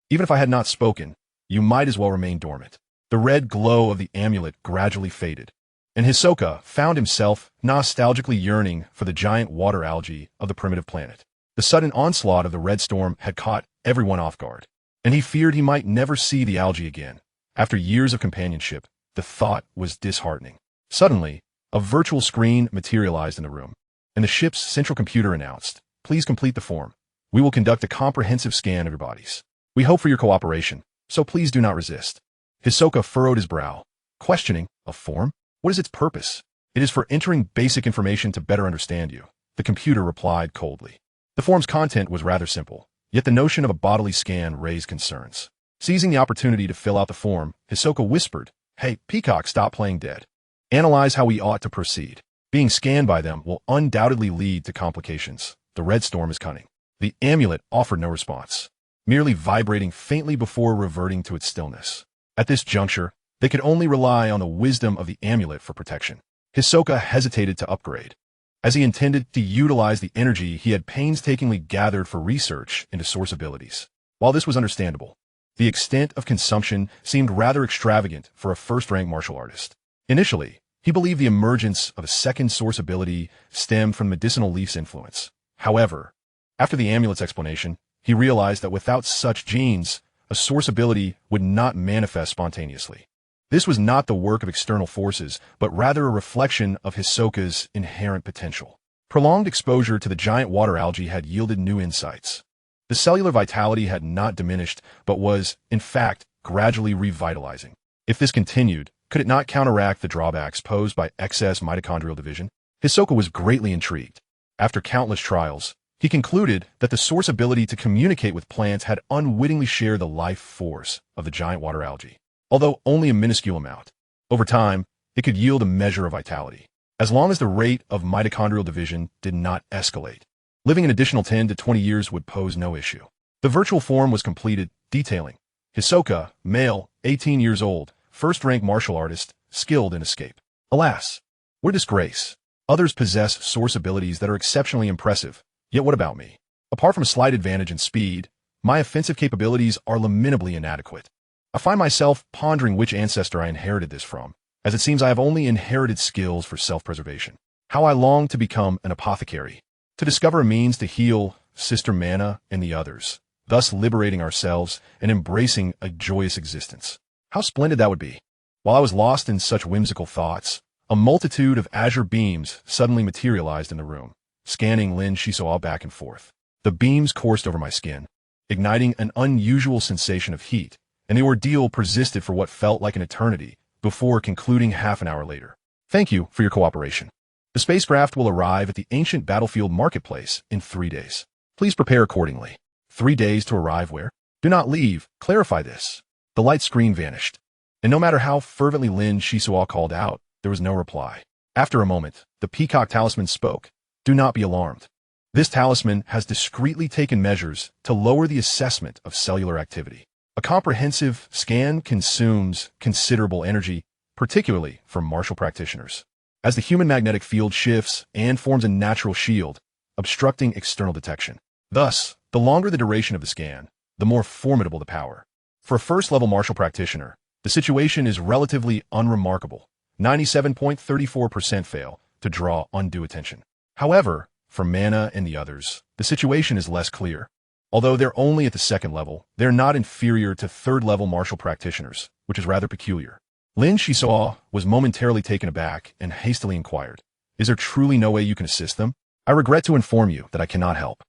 even if I had not spoken, you might as well remain dormant. The red glow of the amulet gradually faded, and Hisoka found himself nostalgically yearning for the giant water algae of the primitive planet. The sudden onslaught of the red storm had caught everyone off guard, and he feared he might never see the algae again. After years of companionship, the thought was disheartening. Suddenly, a virtual screen materialized in the room, and the ship's central computer announced, "Please complete the form. We will conduct a comprehensive scan of your bodies. We hope for your cooperation, so please do not resist." Hisoka furrowed his brow, questioning, "A form? What is its purpose?" "It is for entering basic information to better understand you," the computer replied coldly. The form's content was rather simple, yet the notion of a bodily scan raised concerns. Seizing the opportunity to fill out the form, Hisoka whispered, "Hey, Peacock, stop playing dead. Analyze how we ought to proceed. Being scanned by them will undoubtedly lead to complications. The red storm is cunning." The amulet offered no response, merely vibrating faintly before reverting to its stillness. At this juncture, they could only rely on the wisdom of the amulet for protection. Hisoka hesitated to upgrade, as he intended to utilize the energy he had painstakingly gathered for research into source abilities. While this was understandable, the extent of consumption seemed rather extravagant for a first-rank martial artist. Initially, he believed the emergence of a second source ability stemmed from medicinal leaf's influence. However, after the amulet's explanation, he realized that without such genes, a source ability would not manifest spontaneously. This was not the work of external forces, but rather a reflection of Hisoka's inherent potential. Prolonged exposure to the giant water algae had yielded new insights. The cellular vitality had not diminished, but was, in fact, gradually revitalizing. If this continued, could it not counteract the drawbacks posed by excess mitochondrial division? Hisoka was greatly intrigued. After countless trials, he concluded that the source ability to communicate with plants had unwittingly shared the life force of the giant water algae. Although only a minuscule amount, over time, it could yield a measure of vitality, as long as the rate of mitochondrial division did not escalate. Living an additional 10 to 20 years would pose no issue. The virtual form was completed, detailing Hisoka, male, 18 years old, first-rank martial artist, skilled in escape. Alas, what a disgrace. Others possess source abilities that are exceptionally impressive. Yet what about me? Apart from a slight advantage in speed, my offensive capabilities are lamentably inadequate. I find myself pondering which ancestor I inherited this from, as it seems I have only inherited skills for self-preservation. How I long to become an apothecary, to discover a means to heal Sister Mana and the others, thus liberating ourselves and embracing a joyous existence. How splendid that would be. While I was lost in such whimsical thoughts, a multitude of azure beams suddenly materialized in the room, scanning Lin Xisuo back and forth. The beams coursed over my skin, igniting an unusual sensation of heat, and the ordeal persisted for what felt like an eternity before concluding half an hour later. Thank you for your cooperation. The spacecraft will arrive at the ancient battlefield marketplace in 3 days. Please prepare accordingly. 3 days to arrive where? Do not leave. Clarify this. The light screen vanished, and no matter how fervently Lin Xisuo called out, there was no reply. After a moment, the peacock talisman spoke. Do not be alarmed. This talisman has discreetly taken measures to lower the assessment of cellular activity. A comprehensive scan consumes considerable energy, particularly for martial practitioners, as the human magnetic field shifts and forms a natural shield, obstructing external detection. Thus, the longer the duration of the scan, the more formidable the power. For a first-level martial practitioner, the situation is relatively unremarkable. 97.34% fail to draw undue attention. However, for Mana and the others, the situation is less clear. Although they're only at the second level, they're not inferior to third-level martial practitioners, which is rather peculiar. Lin Xisuo was momentarily taken aback and hastily inquired, "Is there truly no way you can assist them?" "I regret to inform you that I cannot help.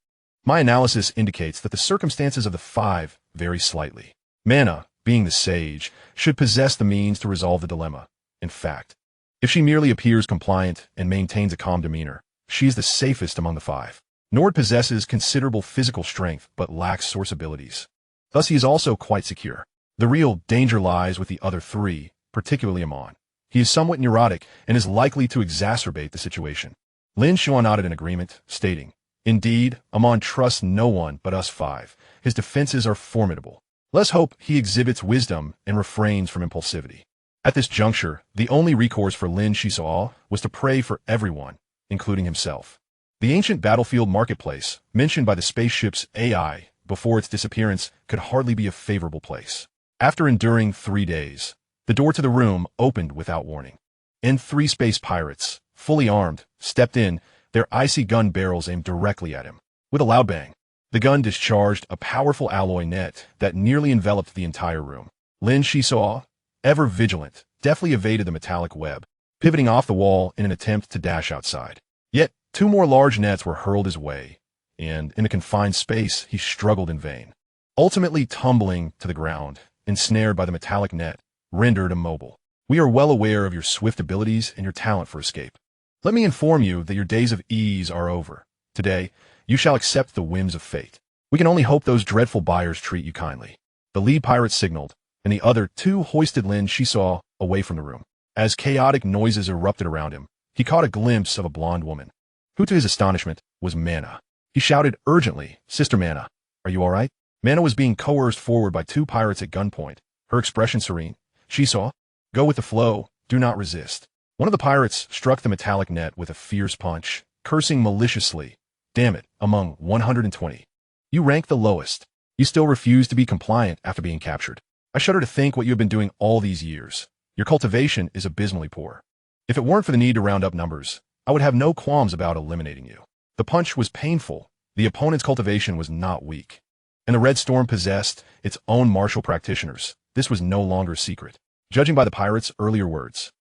My analysis indicates that the circumstances of the 5 vary slightly. Mana, being the sage, should possess the means to resolve the dilemma. In fact, if she merely appears compliant and maintains a calm demeanor, she is the safest among the 5. Nord possesses considerable physical strength but lacks source abilities. Thus he is also quite secure. The real danger lies with the other 3, particularly Amon. He is somewhat neurotic and is likely to exacerbate the situation." Lin Xisuo nodded in agreement, stating, "Indeed, Amon trusts no one but us 5. His defenses are formidable. Let's hope he exhibits wisdom and refrains from impulsivity." At this juncture, the only recourse for Lin Xisuo was to pray for everyone, including himself. The ancient battlefield marketplace, mentioned by the spaceship's AI before its disappearance, could hardly be a favorable place. After enduring 3 days, the door to the room opened without warning, and 3 space pirates, fully armed, stepped in, their icy gun barrels aimed directly at him. With a loud bang, the gun discharged a powerful alloy net that nearly enveloped the entire room. Lin Xisuo, ever vigilant, deftly evaded the metallic web, pivoting off the wall in an attempt to dash outside. Yet 2 more large nets were hurled his way, and in a confined space he struggled in vain, ultimately tumbling to the ground, ensnared by the metallic net, rendered immobile. "We are well aware of your swift abilities and your talent for escape. Let me inform you that your days of ease are over. Today, you shall accept the whims of fate. We can only hope those dreadful buyers treat you kindly." The lead pirate signaled, and the other 2 hoisted Lin Xisuo away from the room. As chaotic noises erupted around him, he caught a glimpse of a blonde woman, who to his astonishment was Mana. He shouted urgently, "Sister Mana, are you all right?" Mana was being coerced forward by 2 pirates at gunpoint, her expression serene. "Xisuo, go with the flow, do not resist." One of the pirates struck the metallic net with a fierce punch, cursing maliciously, "Damn it, among 120. You rank the lowest. You still refuse to be compliant after being captured. I shudder to think what you have been doing all these years. Your cultivation is abysmally poor. If it weren't for the need to round up numbers, I would have no qualms about eliminating you." The punch was painful. The opponent's cultivation was not weak, and the Red Storm possessed its own martial practitioners. This was no longer a secret. Judging by the pirates' earlier words,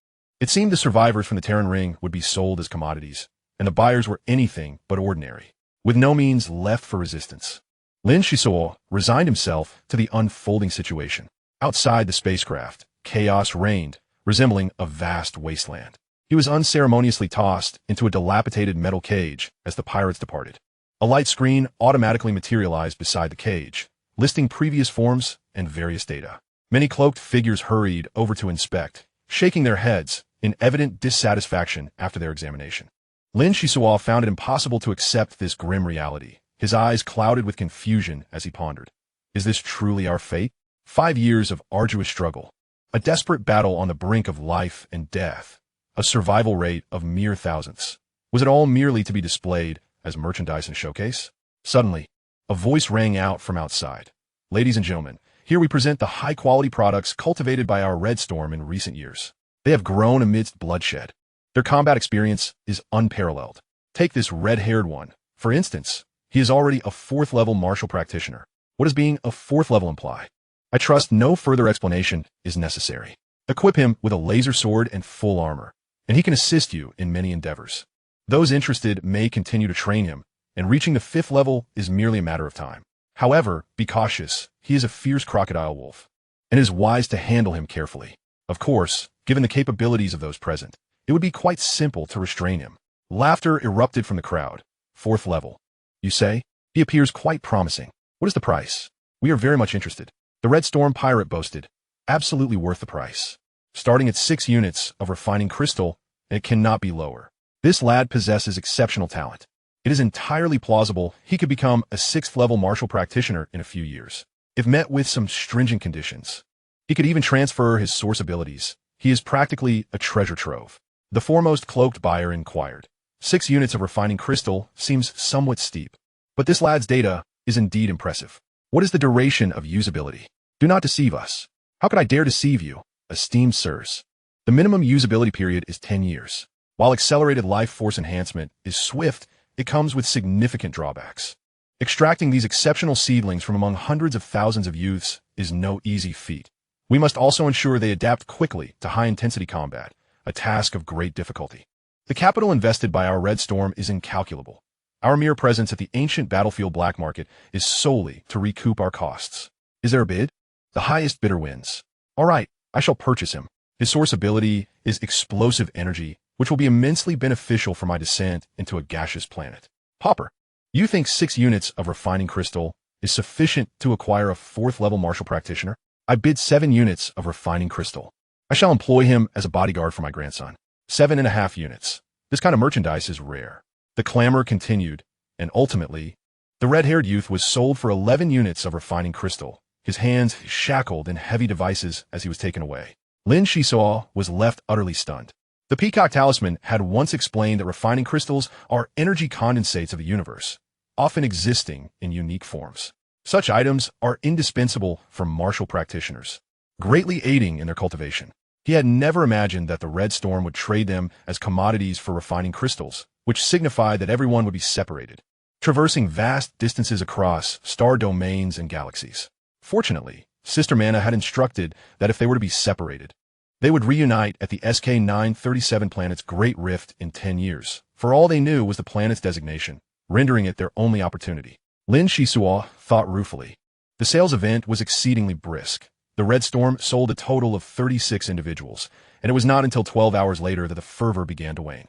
it seemed the survivors from the Terran Ring would be sold as commodities, and the buyers were anything but ordinary, with no means left for resistance. Lin Xisuo resigned himself to the unfolding situation. Outside the spacecraft, chaos reigned, resembling a vast wasteland. He was unceremoniously tossed into a dilapidated metal cage as the pirates departed. A light screen automatically materialized beside the cage, listing previous forms and various data. Many cloaked figures hurried over to inspect, shaking their heads in evident dissatisfaction after their examination. Lin Xisuo found it impossible to accept this grim reality. His eyes clouded with confusion as he pondered. Is this truly our fate? 5 years of arduous struggle, a desperate battle on the brink of life and death, a survival rate of mere thousandths. Was it all merely to be displayed as merchandise in a showcase? Suddenly, a voice rang out from outside. "Ladies and gentlemen, here we present the high-quality products cultivated by our Red Storm in recent years. They have grown amidst bloodshed. Their combat experience is unparalleled. Take this red-haired one. For instance, he is already a 4th-level martial practitioner. What does being a 4th level imply? I trust no further explanation is necessary." Equip him with a laser sword and full armor, and he can assist you in many endeavors. Those interested may continue to train him, and reaching the 5th level is merely a matter of time. However, be cautious. He is a fierce crocodile wolf, and it is wise to handle him carefully. Of course, given the capabilities of those present, it would be quite simple to restrain him. Laughter erupted from the crowd. 4th level. You say? He appears quite promising. What is the price? We are very much interested. The Red Storm pirate boasted. Absolutely worth the price. Starting at 6 units of refining crystal, and it cannot be lower. This lad possesses exceptional talent. It is entirely plausible he could become a 6th level martial practitioner in a few years. If met with some stringent conditions, he could even transfer his source abilities. He is practically a treasure trove. The foremost cloaked buyer inquired. 6 units of refining crystal seems somewhat steep, but this lad's data is indeed impressive. What is the duration of usability? Do not deceive us. How could I dare deceive you, esteemed sirs? The minimum usability period is 10 years. While accelerated life force enhancement is swift, it comes with significant drawbacks. Extracting these exceptional seedlings from among hundreds of thousands of youths is no easy feat. We must also ensure they adapt quickly to high-intensity combat, a task of great difficulty. The capital invested by our Red Storm is incalculable. Our mere presence at the ancient battlefield black market is solely to recoup our costs. Is there a bid? The highest bidder wins. All right, I shall purchase him. His source ability is explosive energy, which will be immensely beneficial for my descent into a gaseous planet. Popper, you think 6 units of refining crystal is sufficient to acquire a 4th level martial practitioner? I bid 7 units of refining crystal. I shall employ him as a bodyguard for my grandson. 7.5 units. This kind of merchandise is rare. The clamor continued, and ultimately, the red-haired youth was sold for 11 units of refining crystal, his hands shackled in heavy devices as he was taken away. Lin Xisuo was left utterly stunned. The Peacock Talisman had once explained that refining crystals are energy condensates of the universe, often existing in unique forms. Such items are indispensable for martial practitioners, greatly aiding in their cultivation. He had never imagined that the Red Storm would trade them as commodities for refining crystals, which signified that everyone would be separated, traversing vast distances across star domains and galaxies. Fortunately, Sister Mana had instructed that if they were to be separated, they would reunite at the SK-937 planet's Great Rift in 10 years. For all they knew was the planet's designation, rendering it their only opportunity. Lin Xisuo thought ruefully. The sales event was exceedingly brisk. The Red Storm sold a total of 36 individuals, and it was not until 12 hours later that the fervor began to wane.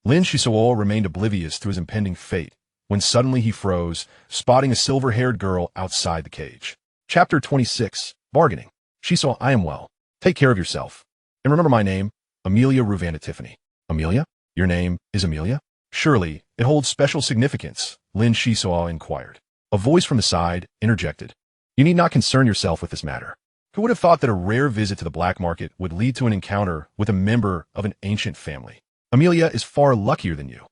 Lin Xisuo remained oblivious to his impending fate, when suddenly he froze, spotting a silver-haired girl outside the cage. Chapter 26. Bargaining. Xisuo, I am well. Take care of yourself. And remember my name, Amelia Ruvanda Tiffany. Amelia? Your name is Amelia? Surely, it holds special significance, Lin Xisuo inquired. A voice from the side interjected. You need not concern yourself with this matter. Who would have thought that a rare visit to the black market would lead to an encounter with a member of an ancient family? Amelia is far luckier than you.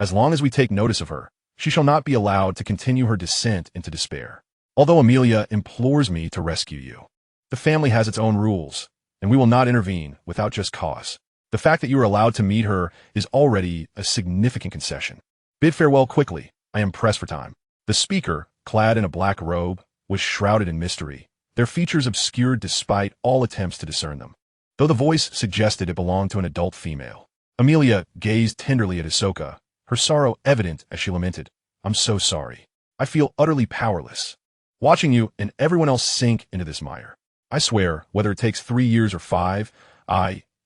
As long as we take notice of her, she shall not be allowed to continue her descent into despair. Although Amelia implores me to rescue you, the family has its own rules, and we will not intervene without just cause. The fact that you are allowed to meet her is already a significant concession. Bid farewell quickly. I am pressed for time. The speaker, clad in a black robe, was shrouded in mystery, their features obscured despite all attempts to discern them. Though the voice suggested it belonged to an adult female, Amelia gazed tenderly at Hisoka, her sorrow evident as she lamented, I'm so sorry. I feel utterly powerless, watching you and everyone else sink into this mire. I swear, whether it takes 3 years or 5,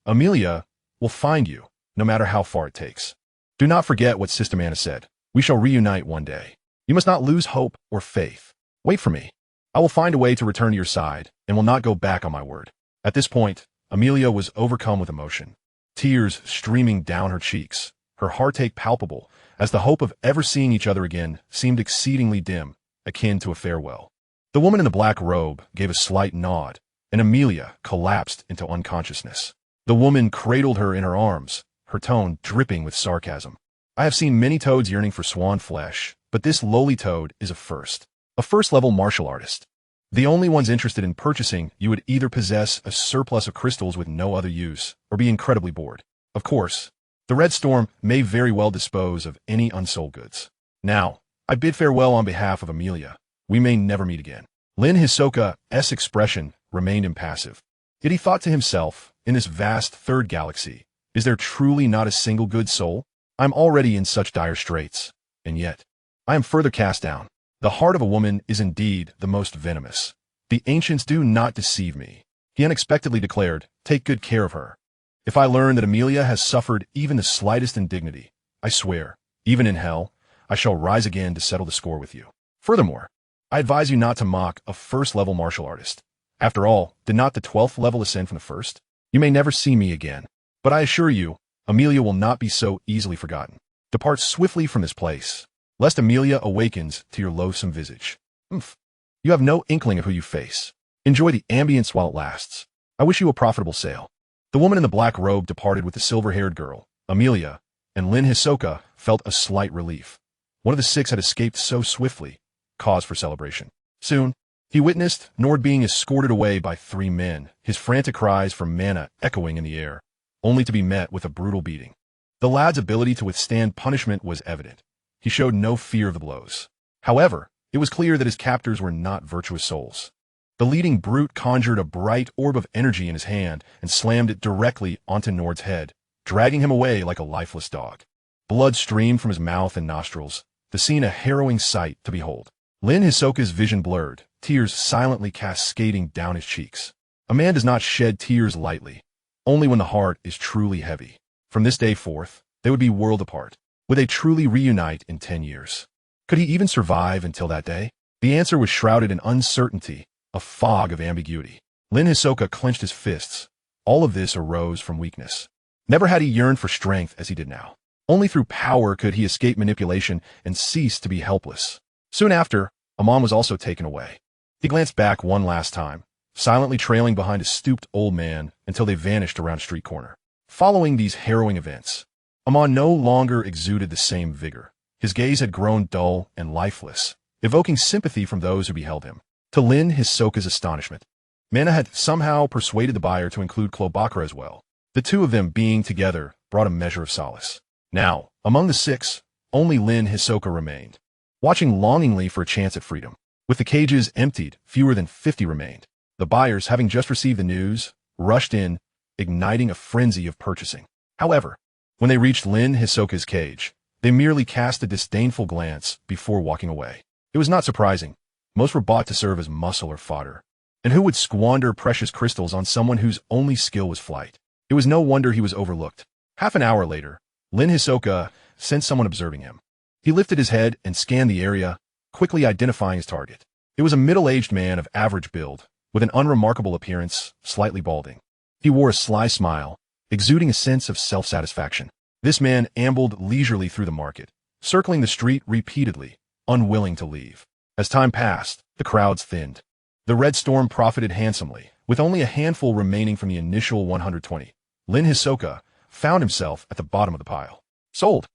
Amelia, will find you, no matter how far it takes. Do not forget what Sister Mana said. We shall reunite one day. You must not lose hope or faith. Wait for me. I will find a way to return to your side, and will not go back on my word. At this point, Amelia was overcome with emotion, tears streaming down her cheeks, her heartache palpable, as the hope of ever seeing each other again seemed exceedingly dim, akin to a farewell. The woman in the black robe gave a slight nod, and Amelia collapsed into unconsciousness. The woman cradled her in her arms, her tone dripping with sarcasm. I have seen many toads yearning for swan flesh, but this lowly toad is a first-level martial artist. The only ones interested in purchasing you would either possess a surplus of crystals with no other use, or be incredibly bored. Of course, the Red Storm may very well dispose of any unsold goods. Now, I bid farewell on behalf of Amelia. We may never meet again. Lin Hisoka's expression remained impassive. Yet he thought to himself, In this vast third galaxy, is there truly not a single good soul? I'm already in such dire straits, and yet, I am further cast down. The heart of a woman is indeed the most venomous. The ancients do not deceive me. He unexpectedly declared, take good care of her. If I learn that Amelia has suffered even the slightest indignity, I swear, even in hell, I shall rise again to settle the score with you. Furthermore, I advise you not to mock a first-level martial artist. After all, did not the 12th level ascend from the first? You may never see me again, but I assure you, Amelia will not be so easily forgotten. Depart swiftly from this place, lest Amelia awakens to your loathsome visage. You have no inkling of who you face. Enjoy the ambience while it lasts. I wish you a profitable sail. The woman in the black robe departed with the silver-haired girl, Amelia, and Lin Xisuo felt a slight relief. One of the six had escaped so swiftly, cause for celebration. Soon, he witnessed Nord being escorted away by 3 men, his frantic cries for mana echoing in the air, only to be met with a brutal beating. The lad's ability to withstand punishment was evident. He showed no fear of the blows. However, it was clear that his captors were not virtuous souls. The leading brute conjured a bright orb of energy in his hand and slammed it directly onto Nord's head, dragging him away like a lifeless dog. Blood streamed from his mouth and nostrils, the scene a harrowing sight to behold. Lin Xisuo's vision blurred, tears silently cascading down his cheeks. A man does not shed tears lightly, only when the heart is truly heavy. From this day forth, they would be world apart. Would they truly reunite in 10 years? Could he even survive until that day? The answer was shrouded in uncertainty, a fog of ambiguity. Lin Xisuo clenched his fists. All of this arose from weakness. Never had he yearned for strength as he did now. Only through power could he escape manipulation and cease to be helpless. Soon after, Amon was also taken away. He glanced back one last time, silently trailing behind a stooped old man until they vanished around a street corner. Following these harrowing events, Amon no longer exuded the same vigor. His gaze had grown dull and lifeless, evoking sympathy from those who beheld him. To Lin Xisuo's astonishment, Mana had somehow persuaded the buyer to include Cloabacca as well. The two of them being together brought a measure of solace. Now, among the 6, only Lin Xisuo remained, watching longingly for a chance at freedom. With the cages emptied, fewer than 50 remained. The buyers, having just received the news, rushed in, igniting a frenzy of purchasing. However, when they reached Lin Xisuo's cage, they merely cast a disdainful glance before walking away. It was not surprising. Most were bought to serve as muscle or fodder. And who would squander precious crystals on someone whose only skill was flight? It was no wonder he was overlooked. Half an hour later, Lin Xisuo sensed someone observing him. He lifted his head and scanned the area, quickly identifying his target. It was a middle-aged man of average build, with an unremarkable appearance, slightly balding. He wore a sly smile, exuding a sense of self-satisfaction. This man ambled leisurely through the market, circling the street repeatedly, unwilling to leave. As time passed, the crowds thinned. The Red Storm profited handsomely, with only a handful remaining from the initial 120. Lin Xisuo found himself at the bottom of the pile. Sold.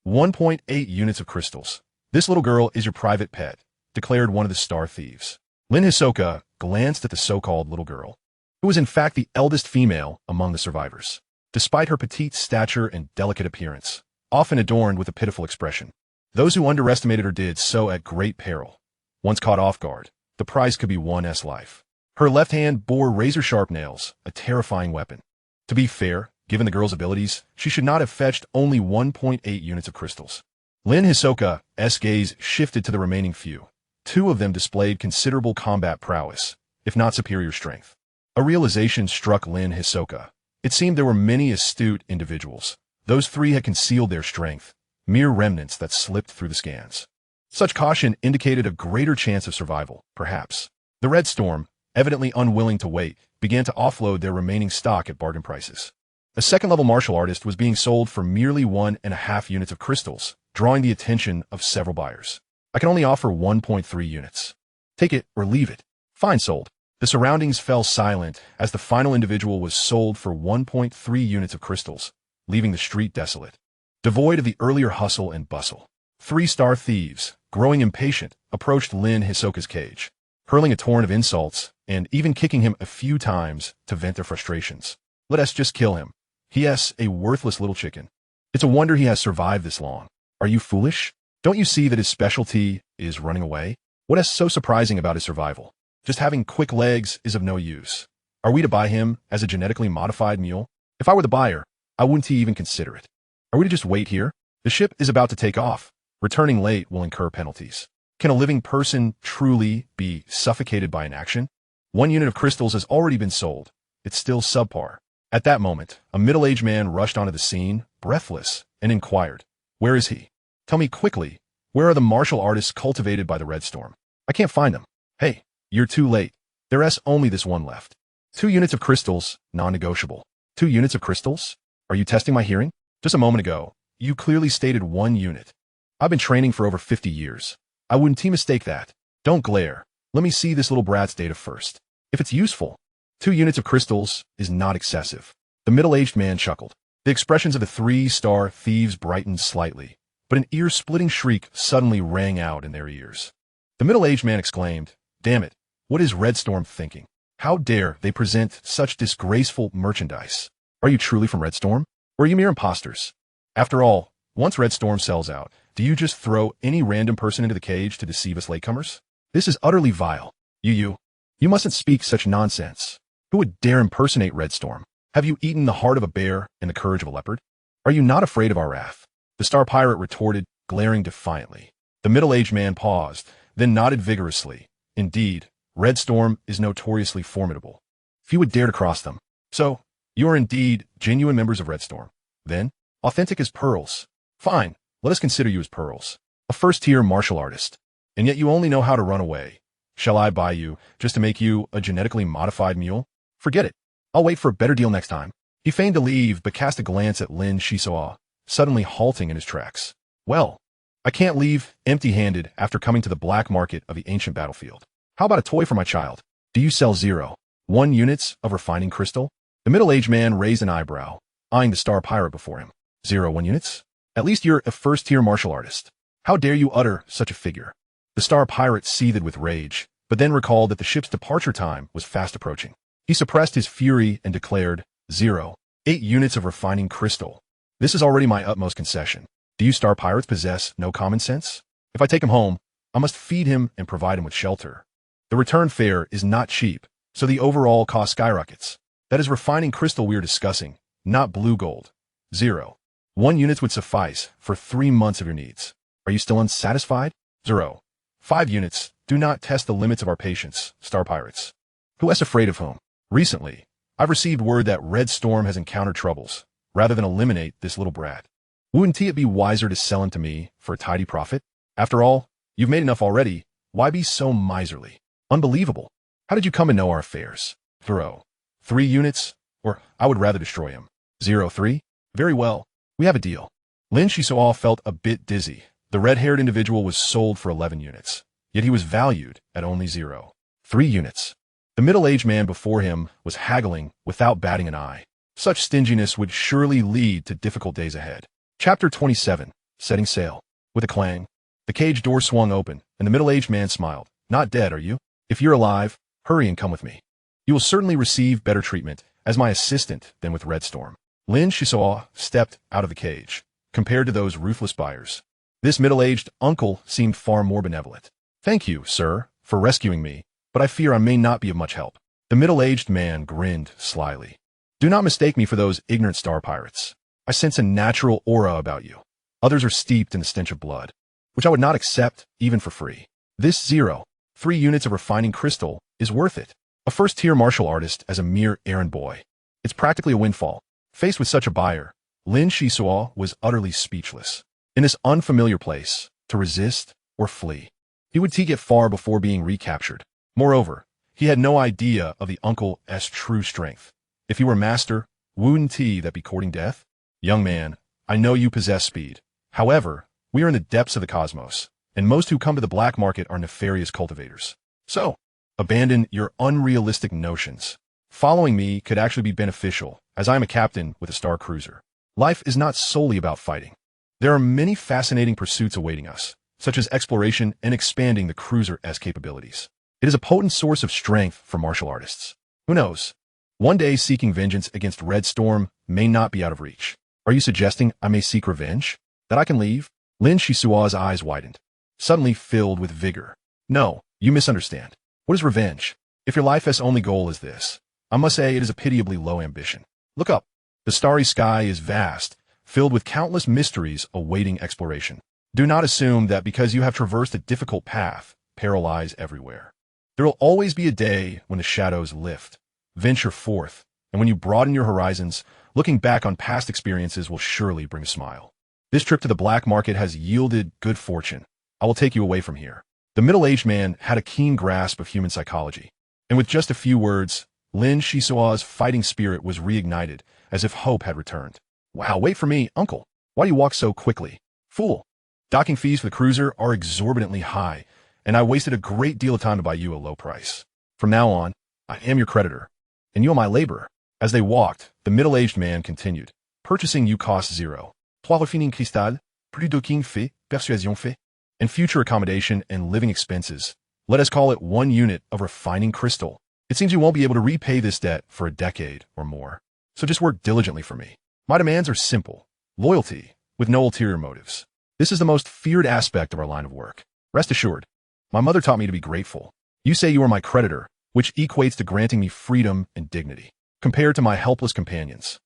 1.8 units of crystals. This little girl is your private pet, declared one of the star thieves. Lin Xisuo glanced at the so-called little girl, who was in fact the eldest female among the survivors. Despite her petite stature and delicate appearance, often adorned with a pitiful expression, those who underestimated her did so at great peril. Once caught off guard, the prize could be one's life. Her left hand bore razor-sharp nails, a terrifying weapon. To be fair, given the girl's abilities, she should not have fetched only 1.8 units of crystals. Lin Xisuo's gaze shifted to the remaining few. 2 of them displayed considerable combat prowess, if not superior strength. A realization struck Lin Xisuo. It seemed there were many astute individuals. Those 3 had concealed their strength, mere remnants that slipped through the scans. Such caution indicated a greater chance of survival, perhaps. The Red Storm, evidently unwilling to wait, began to offload their remaining stock at bargain prices. A second-level martial artist was being sold for merely 1.5 units of crystals, drawing the attention of several buyers. I can only offer 1.3 units. Take it or leave it. Fine, sold. The surroundings fell silent as the final individual was sold for 1.3 units of crystals, leaving the street desolate, devoid of the earlier hustle and bustle. 3 star thieves, growing impatient, approached Lin Xisuo's cage, hurling a torrent of insults and even kicking him a few times to vent their frustrations. Let us just kill him. He.s. a worthless little chicken. It's a wonder he has survived this long. Are you foolish? Don't you see that his specialty is running away? What is so surprising about his survival? Just having quick legs is of no use. Are we to buy him as a genetically modified mule? If I were the buyer, I wouldn't even consider it. Are we to just wait here? The ship is about to take off. Returning late will incur penalties. Can a living person truly be suffocated by inaction? 1 unit of crystals has already been sold. It's still subpar. At that moment, a middle-aged man rushed onto the scene, breathless, and inquired, "Where is he? Tell me quickly, where are the martial artists cultivated by the Red Storm? I can't find them." "Hey, you're too late. There's only this one left. 2 units of crystals, non-negotiable." 2 units of crystals? Are you testing my hearing? Just a moment ago, you clearly stated 1 unit. I've been training for over 50 years. I wouldn't mistake that. Don't glare. Let me see this little brat's data first. If it's useful, 2 units of crystals is not excessive. The middle-aged man chuckled. The expressions of the 3-star thieves brightened slightly, but an ear-splitting shriek suddenly rang out in their ears. The middle-aged man exclaimed, "Damn it, what is Red Storm thinking? How dare they present such disgraceful merchandise? Are you truly from Red Storm? Or are you mere imposters? After all, once Red Storm sells out, do you just throw any random person into the cage to deceive us latecomers? This is utterly vile. You mustn't speak such nonsense. Who would dare impersonate Red Storm? Have you eaten the heart of a bear and the courage of a leopard? Are you not afraid of our wrath?" The star pirate retorted, glaring defiantly. The middle-aged man paused, then nodded vigorously. "Indeed, Red Storm is notoriously formidable. Few would dare to cross them. So, you are indeed genuine members of Red Storm. Then, authentic as pearls. Fine, let us consider you as pearls. A first-tier martial artist. And yet you only know how to run away. Shall I buy you just to make you a genetically modified mule? Forget it. I'll wait for a better deal next time." He feigned to leave, but cast a glance at Lin Xisuo, suddenly halting in his tracks. "Well, I can't leave empty-handed after coming to the black market of the ancient battlefield. How about a toy for my child? Do you sell 0.1 units of refining crystal?" The middle-aged man raised an eyebrow, eyeing the star pirate before him. 0.1 units? At least you're a first-tier martial artist. How dare you utter such a figure? The star pirate seethed with rage, but then recalled that the ship's departure time was fast approaching. He suppressed his fury and declared, 0.8 units of refining crystal. This is already my utmost concession. Do you star pirates possess no common sense? If I take him home, I must feed him and provide him with shelter. The return fare is not cheap, so the overall cost skyrockets. That is refining crystal we are discussing, not blue gold. 0.1 units would suffice for 3 months of your needs. Are you still unsatisfied? 0.5 units. Do not test the limits of our patience, star pirates. Who is afraid of whom? Recently, I've received word that Red Storm has encountered troubles. Rather than eliminate this little brat, wouldn't it be wiser to sell him to me for a tidy profit? After all, you've made enough already. Why be so miserly? Unbelievable. How did you come to know our affairs? 0.3 units, or I would rather destroy him. 0.3? Very well. We have a deal. Lin Xisuo felt a bit dizzy. The red-haired individual was sold for 11 units, yet he was valued at only 0.3 units. The middle-aged man before him was haggling without batting an eye. Such stinginess would surely lead to difficult days ahead. Chapter 27. Setting sail. With a clang, the cage door swung open, and the middle-aged man smiled. "Not dead, are you? If you're alive, hurry and come with me. You will certainly receive better treatment as my assistant than with Red Storm." Lin Xisuo stepped out of the cage. Compared to those ruthless buyers, this middle-aged uncle seemed far more benevolent. "Thank you, sir, for rescuing me, but I fear I may not be of much help." The middle-aged man grinned slyly. "Do not mistake me for those ignorant star pirates. I sense a natural aura about you. Others are steeped in the stench of blood, which I would not accept even for free. This 0.3 units of refining crystal is worth it. A first-tier martial artist as a mere errand boy. It's practically a windfall." Faced with such a buyer, Lin Xisuo was utterly speechless. In this unfamiliar place, to resist or flee, he would get far before being recaptured. Moreover, he had no idea of the uncle's true strength. If he were master, wouldn't that be courting death? "Young man, I know you possess speed. However, we are in the depths of the cosmos, and most who come to the black market are nefarious cultivators. So, abandon your unrealistic notions. Following me could actually be beneficial, as I am a captain with a star cruiser. Life is not solely about fighting. There are many fascinating pursuits awaiting us, such as exploration and expanding the cruiser's capabilities. It is a potent source of strength for martial artists. Who knows? One day seeking vengeance against Red Storm may not be out of reach. Are you suggesting I may seek revenge? That I can leave?" Lin Xisuo's eyes widened, suddenly filled with vigor. "No, you misunderstand. What is revenge? If your life's only goal is this, I must say it is a pitiably low ambition. Look up. The starry sky is vast, filled with countless mysteries awaiting exploration. Do not assume that because you have traversed a difficult path, peril lies everywhere. There will always be a day when the shadows lift. Venture forth, and when you broaden your horizons, looking back on past experiences will surely bring a smile. This trip to the black market has yielded good fortune. I will take you away from here. The middle-aged man had a keen grasp of human psychology, and with just a few words, Lin Xisuo's fighting spirit was reignited, as if hope had returned. Wow, wait for me, uncle. Why do you walk so quickly? Fool. Docking fees for the cruiser are exorbitantly high, and I wasted a great deal of time to buy you a low price. From now on, I am your creditor, and you are my laborer. As they walked, the middle-aged man continued. Purchasing you costs zero. Trois refining cristal, plus docking fait, persuasion fait. And future accommodation and living expenses. Let us call it 1 unit of refining crystal. It seems you won't be able to repay this debt for a decade or more. So just work diligently for me. My demands are simple. Loyalty, with no ulterior motives. This is the most feared aspect of our line of work. Rest assured, my mother taught me to be grateful. You say you are my creditor, which equates to granting me freedom and dignity, compared to my helpless companions.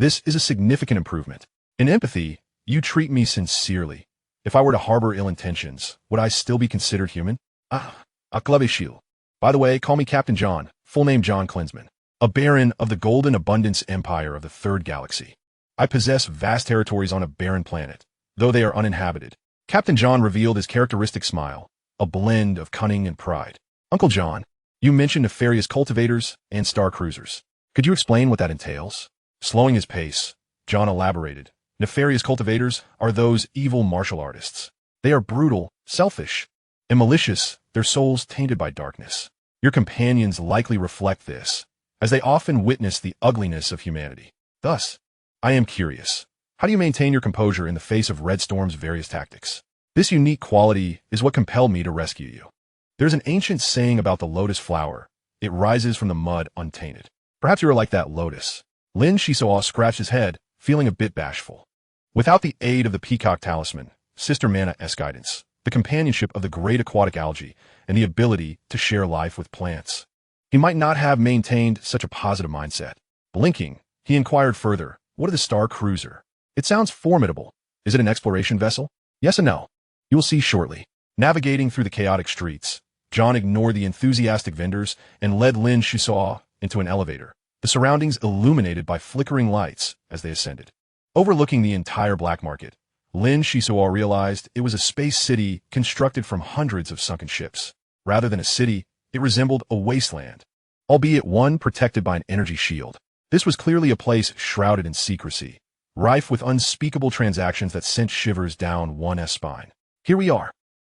This is a significant improvement. In empathy, you treat me sincerely. If I were to harbor ill intentions, would I still be considered human? Acclavishil. By the way, call me Captain John, full name John Klinsman, a baron of the Golden Abundance Empire of the Third Galaxy. I possess vast territories on a barren planet, though they are uninhabited. Captain John revealed his characteristic smile, a blend of cunning and pride. Uncle John, you mentioned nefarious cultivators and star cruisers. Could you explain what that entails? Slowing his pace, John elaborated. Nefarious cultivators are those evil martial artists. They are brutal, selfish, and malicious, their souls tainted by darkness. Your companions likely reflect this, as they often witness the ugliness of humanity. Thus, I am curious. How do you maintain your composure in the face of Red Storm's various tactics? This unique quality is what compelled me to rescue you. There's an ancient saying about the lotus flower. It rises from the mud untainted. Perhaps you are like that lotus. Lin Xisuo scratched his head, feeling a bit bashful. Without the aid of the peacock talisman, Sister Mana's guidance, the companionship of the great aquatic algae, and the ability to share life with plants, he might not have maintained such a positive mindset. Blinking, he inquired further, what of the Star Cruiser? It sounds formidable. Is it an exploration vessel? Yes and no. You will see shortly. Navigating through the chaotic streets, John ignored the enthusiastic vendors and led Lin Xisuo into an elevator, the surroundings illuminated by flickering lights as they ascended. Overlooking the entire black market, Lin Xisuo realized it was a space city constructed from hundreds of sunken ships. Rather than a city, it resembled a wasteland, albeit one protected by an energy shield. This was clearly a place shrouded in secrecy, rife with unspeakable transactions that sent shivers down one's spine. Here we are.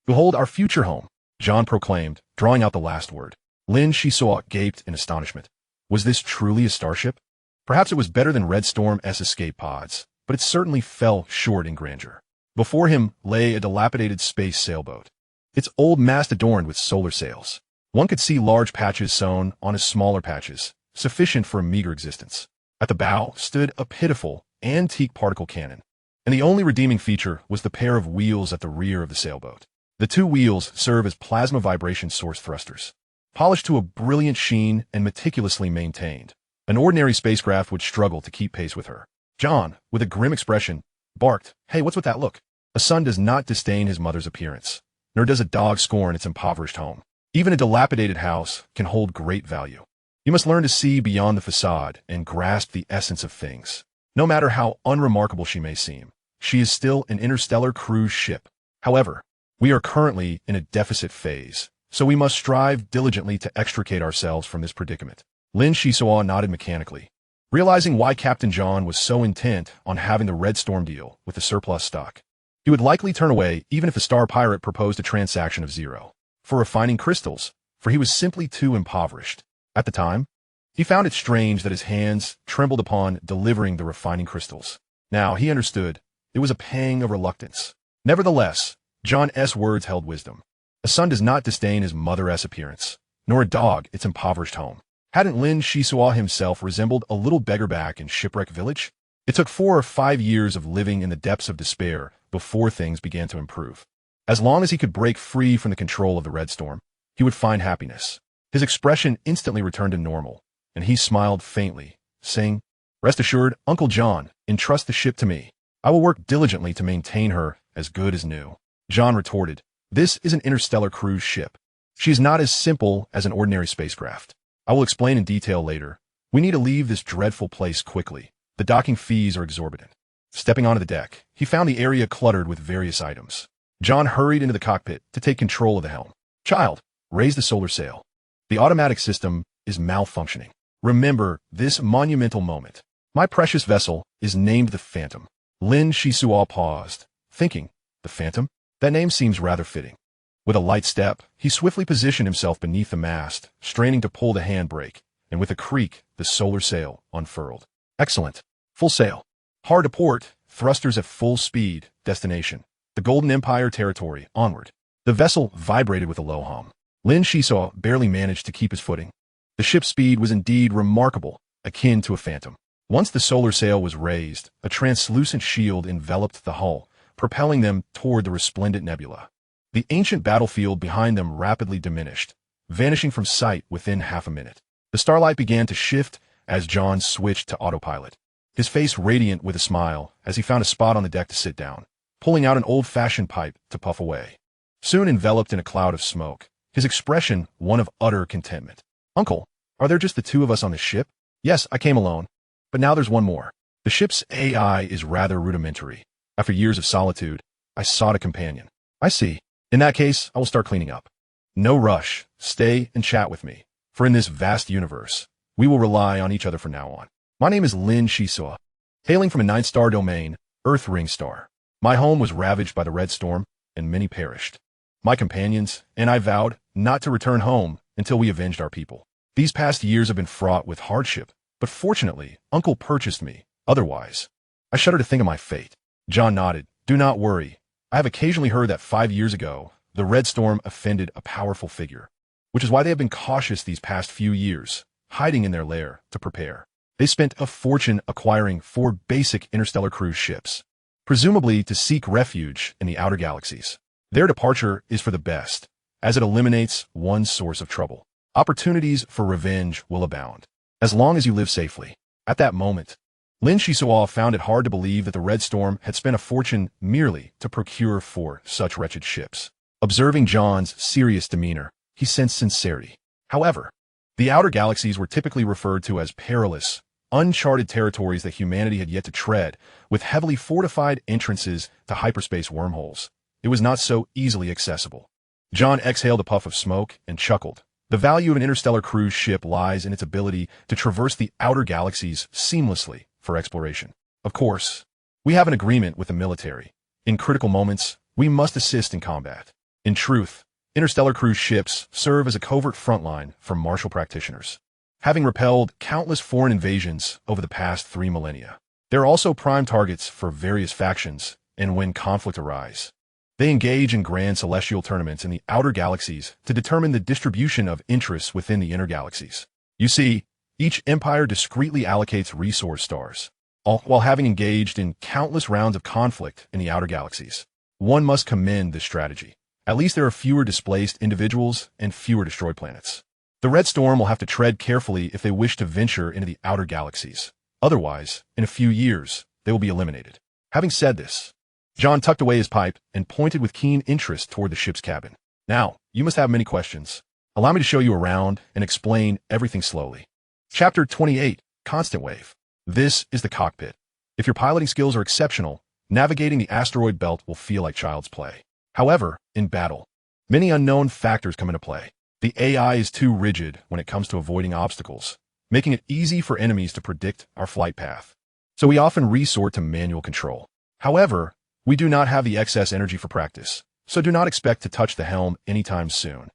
Behold our future home, John proclaimed, drawing out the last word. Lin Xisuo gaped in astonishment. Was this truly a starship? Perhaps it was better than Red Storm's escape pods, but it certainly fell short in grandeur. Before him lay a dilapidated space sailboat, its old mast adorned with solar sails. One could see large patches sewn on his smaller patches, sufficient for a meager existence. At the bow stood a pitiful, antique particle cannon, and the only redeeming feature was the pair of wheels at the rear of the sailboat. The 2 wheels serve as plasma vibration source thrusters, polished to a brilliant sheen and meticulously maintained. An ordinary spacecraft would struggle to keep pace with her. John, with a grim expression, barked, "Hey, what's with that look?" A son does not disdain his mother's appearance, nor does a dog scorn its impoverished home. Even a dilapidated house can hold great value. You must learn to see beyond the facade and grasp the essence of things. No matter how unremarkable she may seem, she is still an interstellar cruise ship. However, we are currently in a deficit phase, so we must strive diligently to extricate ourselves from this predicament. Lin Xisuo nodded mechanically, realizing why Captain John was so intent on having the Red Storm deal with the surplus stock. He would likely turn away even if a star pirate proposed a transaction of zero for refining crystals, for he was simply too impoverished. At the time, he found it strange that his hands trembled upon delivering the refining crystals. Now he understood it was a pang of reluctance. Nevertheless, John's words held wisdom. A son does not disdain his mother's appearance, nor a dog its impoverished home. Hadn't Lin Xisuo himself resembled a little beggar back in Shipwreck Village? It took 4 or 5 years of living in the depths of despair before things began to improve. As long as he could break free from the control of the Red Storm, he would find happiness. His expression instantly returned to normal, and he smiled faintly, saying, "Rest assured, Uncle John, entrust the ship to me. I will work diligently to maintain her as good as new." John retorted, "This is an interstellar cruise ship. She is not as simple as an ordinary spacecraft. I will explain in detail later. We need to leave this dreadful place quickly. The docking fees are exorbitant." Stepping onto the deck, he found the area cluttered with various items. John hurried into the cockpit to take control of the helm. "Child, raise the solar sail. The automatic system is malfunctioning. Remember this monumental moment. My precious vessel is named the Phantom." Lin Xisuo paused, thinking, "The Phantom? That name seems rather fitting." With a light step, he swiftly positioned himself beneath the mast, straining to pull the handbrake, and with a creak, the solar sail unfurled. "Excellent. Full sail. Hard to port, thrusters at full speed, destination. The Golden Empire territory, onward." The vessel vibrated with a low hum. Lin Xisuo barely managed to keep his footing. The ship's speed was indeed remarkable, akin to a phantom. Once the solar sail was raised, a translucent shield enveloped the hull, propelling them toward the resplendent nebula. The ancient battlefield behind them rapidly diminished, vanishing from sight within half a minute. The starlight began to shift as John switched to autopilot, his face radiant with a smile as he found a spot on the deck to sit down, pulling out an old-fashioned pipe to puff away. Soon enveloped in a cloud of smoke, his expression one of utter contentment. "Uncle, are there just the two of us on the ship?" "Yes, I came alone. But now there's one more. The ship's AI is rather rudimentary. After years of solitude, I sought a companion." "I see. In that case, I will start cleaning up." "No rush. Stay and chat with me. For in this vast universe, we will rely on each other from now on. My name is Lin Xisuo, hailing from a 9-star domain, Earth Ring Star. My home was ravaged by the Red Storm, and many perished. My companions and I vowed not to return home until we avenged our people. These past years have been fraught with hardship, but fortunately, Uncle purchased me. Otherwise, I shudder to think of my fate." John nodded. "Do not worry. I have occasionally heard that 5 years ago, the Red Storm offended a powerful figure, which is why they have been cautious these past few years, hiding in their lair to prepare. They spent a fortune acquiring 4 basic interstellar cruise ships, presumably to seek refuge in the outer galaxies. Their departure is for the best, as it eliminates one source of trouble. Opportunities for revenge will abound, as long as you live safely." At that moment, Lin Xisuo found it hard to believe that the Red Storm had spent a fortune merely to procure 4 such wretched ships. Observing John's serious demeanor, he sensed sincerity. However, the outer galaxies were typically referred to as perilous, uncharted territories that humanity had yet to tread, with heavily fortified entrances to hyperspace wormholes. It was not so easily accessible. John exhaled a puff of smoke and chuckled. The value of an interstellar cruise ship lies in its ability to traverse the outer galaxies seamlessly for exploration. Of course, we have an agreement with the military. In critical moments, we must assist in combat. In truth, interstellar cruise ships serve as a covert front line for martial practitioners, having repelled countless foreign invasions over the past 3 millennia. They're also prime targets for various factions, and when conflict arises, they engage in grand celestial tournaments in the outer galaxies to determine the distribution of interests within the inner galaxies. You see, each empire discreetly allocates resource stars, all while having engaged in countless rounds of conflict in the outer galaxies. One must commend this strategy. At least there are fewer displaced individuals and fewer destroyed planets. The Red Storm will have to tread carefully if they wish to venture into the outer galaxies. Otherwise, in a few years, they will be eliminated. Having said this, John tucked away his pipe and pointed with keen interest toward the ship's cabin. "Now, you must have many questions. Allow me to show you around and explain everything slowly." Chapter 28, Constant Wave. This is the cockpit. If your piloting skills are exceptional, navigating the asteroid belt will feel like child's play. However, in battle, many unknown factors come into play. The AI is too rigid when it comes to avoiding obstacles, making it easy for enemies to predict our flight path. So we often resort to manual control. However, we do not have the excess energy for practice, so do not expect to touch the helm anytime soon.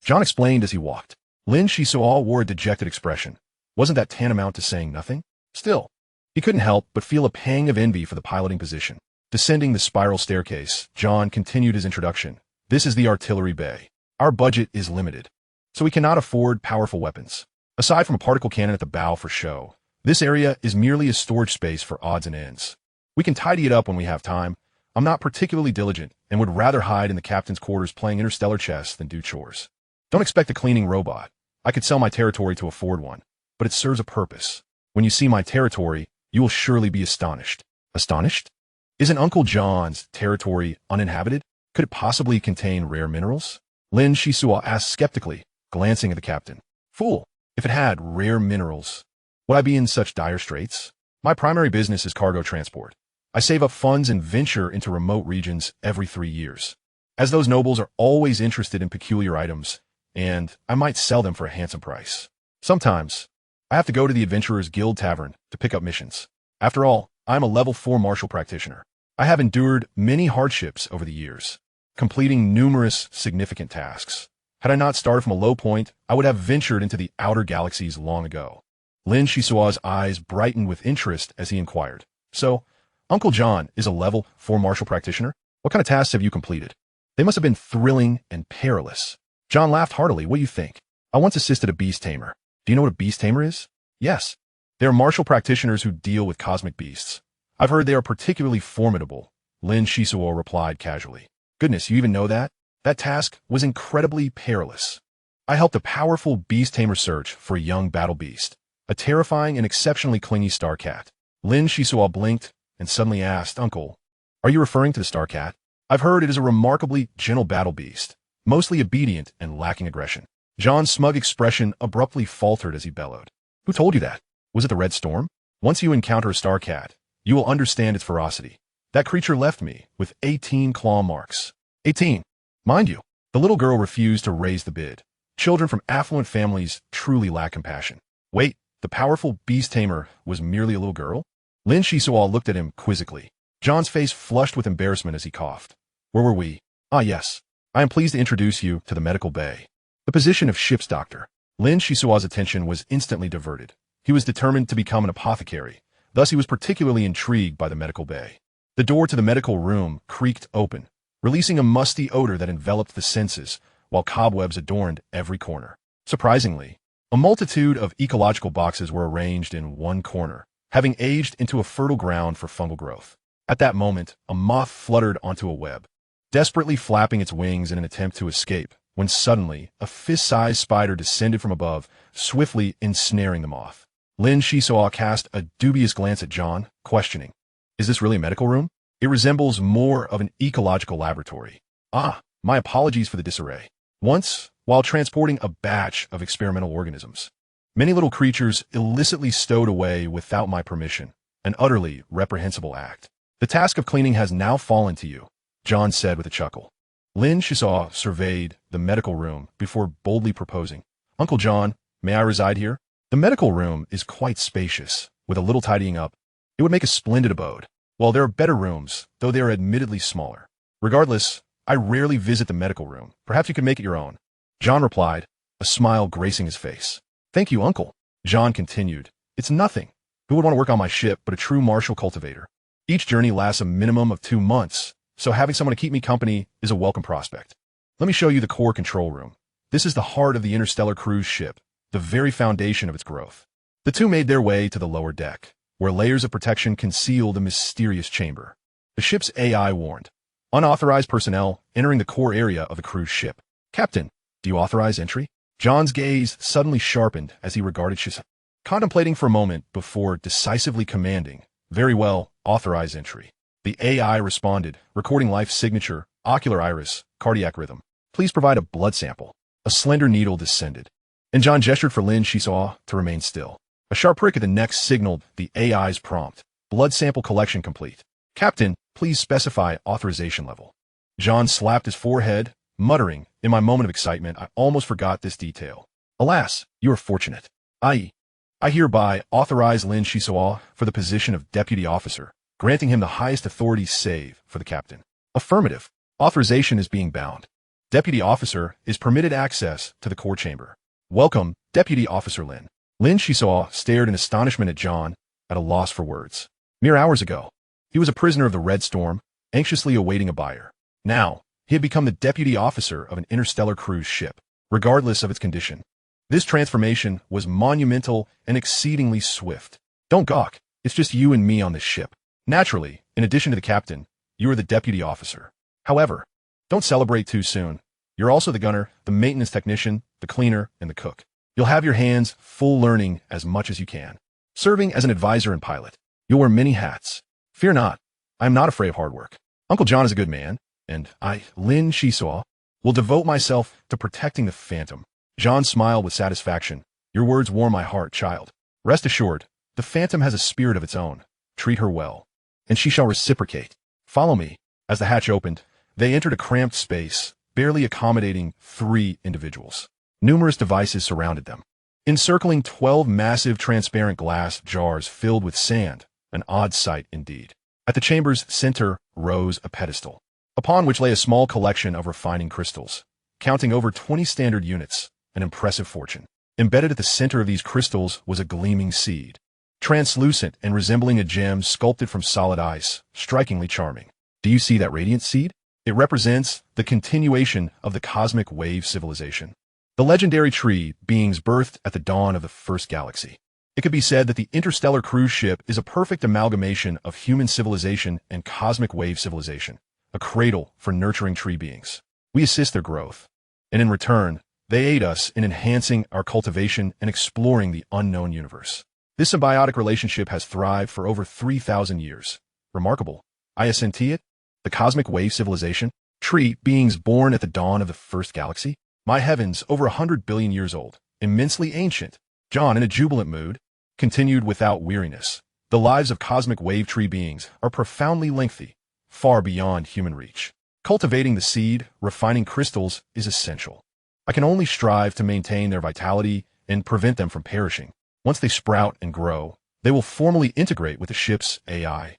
John explained as he walked. Lin Xisuo wore a dejected expression. Wasn't that tantamount to saying nothing? Still, he couldn't help but feel a pang of envy for the piloting position. Descending the spiral staircase, John continued his introduction. "This is the artillery bay. Our budget is limited, so we cannot afford powerful weapons. Aside from a particle cannon at the bow for show, this area is merely a storage space for odds and ends. We can tidy it up when we have time. I'm not particularly diligent and would rather hide in the captain's quarters playing interstellar chess than do chores. Don't expect a cleaning robot. I could sell my territory to afford one. but it serves a purpose. When you see my territory, you will surely be astonished. Astonished? Isn't Uncle John's territory uninhabited? Could it possibly contain rare minerals? Lin Xisuo asked skeptically, glancing at the captain. Fool, if it had rare minerals, would I be in such dire straits? My primary business is cargo transport. I save up funds and venture into remote regions every 3 years. As those nobles are always interested in peculiar items, and I might sell them for a handsome price. Sometimes, I have to go to the Adventurers Guild Tavern to pick up missions. After all, I am a level 4 martial practitioner. I have endured many hardships over the years, completing numerous significant tasks. Had I not started from a low point, I would have ventured into the outer galaxies long ago. Lin Xisuo's eyes brightened with interest as he inquired. So, Uncle John is a level 4 martial practitioner? What kind of tasks have you completed? They must have been thrilling and perilous. John laughed heartily. What do you think? I once assisted a beast tamer. Do you know what a beast tamer is? Yes. They are martial practitioners who deal with cosmic beasts. I've heard they are particularly formidable, Lin Xisuo replied casually. Goodness, you even know that? That task was incredibly perilous. I helped a powerful beast tamer search for a young battle beast, a terrifying and exceptionally clingy star cat. Lin Xisuo blinked and suddenly asked, Uncle, are you referring to the star cat? I've heard it is a remarkably gentle battle beast, mostly obedient and lacking aggression. John's smug expression abruptly faltered as he bellowed. Who told you that? Was it the Red Storm? Once you encounter a star cat, you will understand its ferocity. That creature left me with 18 claw marks. 18. Mind you, the little girl refused to raise the bid. Children from affluent families truly lack compassion. Wait, the powerful beast tamer was merely a little girl? Lin Xisuo looked at him quizzically. John's face flushed with embarrassment as he coughed. Where were we? Ah, yes. I am pleased to introduce you to the medical bay. The position of ship's doctor. Lin Xisuo's attention was instantly diverted. He was determined to become an apothecary. Thus he was particularly intrigued by the medical bay. The door to the medical room creaked open, releasing a musty odor that enveloped the senses, while cobwebs adorned every corner. Surprisingly, a multitude of ecological boxes were arranged in one corner, having aged into a fertile ground for fungal growth. At that moment, a moth fluttered onto a web, desperately flapping its wings in an attempt to escape, when suddenly a fist-sized spider descended from above, swiftly ensnaring the moth. Lin Xisuo cast a dubious glance at John, questioning, Is this really a medical room? It resembles more of an ecological laboratory. Ah, my apologies for the disarray. Once, while transporting a batch of experimental organisms, many little creatures illicitly stowed away without my permission, an utterly reprehensible act. The task of cleaning has now fallen to you, John said with a chuckle. Lin Xisuo surveyed the medical room before boldly proposing, Uncle John, may I reside here? The medical room is quite spacious. With a little tidying up, it would make a splendid abode. While there are better rooms, though they are admittedly smaller. Regardless, I rarely visit the medical room. Perhaps you could make it your own. John replied, a smile gracing his face. Thank you, Uncle. John continued, It's nothing. Who would want to work on my ship but a true martial cultivator? Each journey lasts a minimum of 2 months, so having someone to keep me company is a welcome prospect. Let me show you the core control room. This is the heart of the Interstellar Cruise ship, the very foundation of its growth. The two made their way to the lower deck, where layers of protection conceal the mysterious chamber. The ship's AI warned, unauthorized personnel entering the core area of the cruise ship. Captain, do you authorize entry? John's gaze suddenly sharpened as he regarded Xisuo, contemplating for a moment before decisively commanding, Very well, authorize entry. The AI responded, recording life signature, ocular iris, cardiac rhythm. Please provide a blood sample. A slender needle descended, and John gestured for Lin Xisuo to remain still. A sharp prick at the neck signaled the AI's prompt. Blood sample collection complete. Captain, please specify authorization level. John slapped his forehead, muttering, In my moment of excitement, I almost forgot this detail. Alas, you are fortunate. I hereby authorize Lin Xisuo for the position of deputy officer, granting him the highest authority save for the captain. Affirmative. Authorization is being bound. Deputy officer is permitted access to the core chamber. Welcome, Deputy Officer Lin. Lin Xisuo stared in astonishment at John, at a loss for words. Mere hours ago, he was a prisoner of the Red Storm, anxiously awaiting a buyer. Now, he had become the deputy officer of an interstellar cruise ship, regardless of its condition. This transformation was monumental and exceedingly swift. Don't gawk, it's just you and me on this ship. Naturally, in addition to the captain, you are the deputy officer. However, don't celebrate too soon. You're also the gunner, the maintenance technician, the cleaner, and the cook. You'll have your hands full learning as much as you can. Serving as an advisor and pilot, you'll wear many hats. Fear not, I am not afraid of hard work. Uncle John is a good man, and I, Lin Xisuo, will devote myself to protecting the Phantom. Jean smiled with satisfaction. Your words warm my heart, child. Rest assured, the Phantom has a spirit of its own. Treat her well, and she shall reciprocate. Follow me. As the hatch opened, they entered a cramped space, barely accommodating 3 individuals. Numerous devices surrounded them, encircling 12 massive transparent glass jars filled with sand, an odd sight indeed. At the chamber's center rose a pedestal, upon which lay a small collection of refining crystals, counting over 20 standard units, an impressive fortune. Embedded at the center of these crystals was a gleaming seed, translucent and resembling a gem sculpted from solid ice, strikingly charming. Do you see that radiant seed? It represents the continuation of the cosmic wave civilization, the legendary tree beings birthed at the dawn of the first galaxy. It could be said that the Interstellar Cruise ship is a perfect amalgamation of human civilization and cosmic wave civilization, a cradle for nurturing tree beings. We assist their growth, and in return, they aid us in enhancing our cultivation and exploring the unknown universe. This symbiotic relationship has thrived for over 3,000 years. Remarkable. I assenti it? The cosmic wave civilization? Tree beings born at the dawn of the first galaxy? My heavens, over 100 billion years old. Immensely ancient. John, in a jubilant mood, continued without weariness. The lives of cosmic wave tree beings are profoundly lengthy, far beyond human reach. Cultivating the seed, refining crystals, is essential. I can only strive to maintain their vitality and prevent them from perishing. Once they sprout and grow, they will formally integrate with the ship's AI,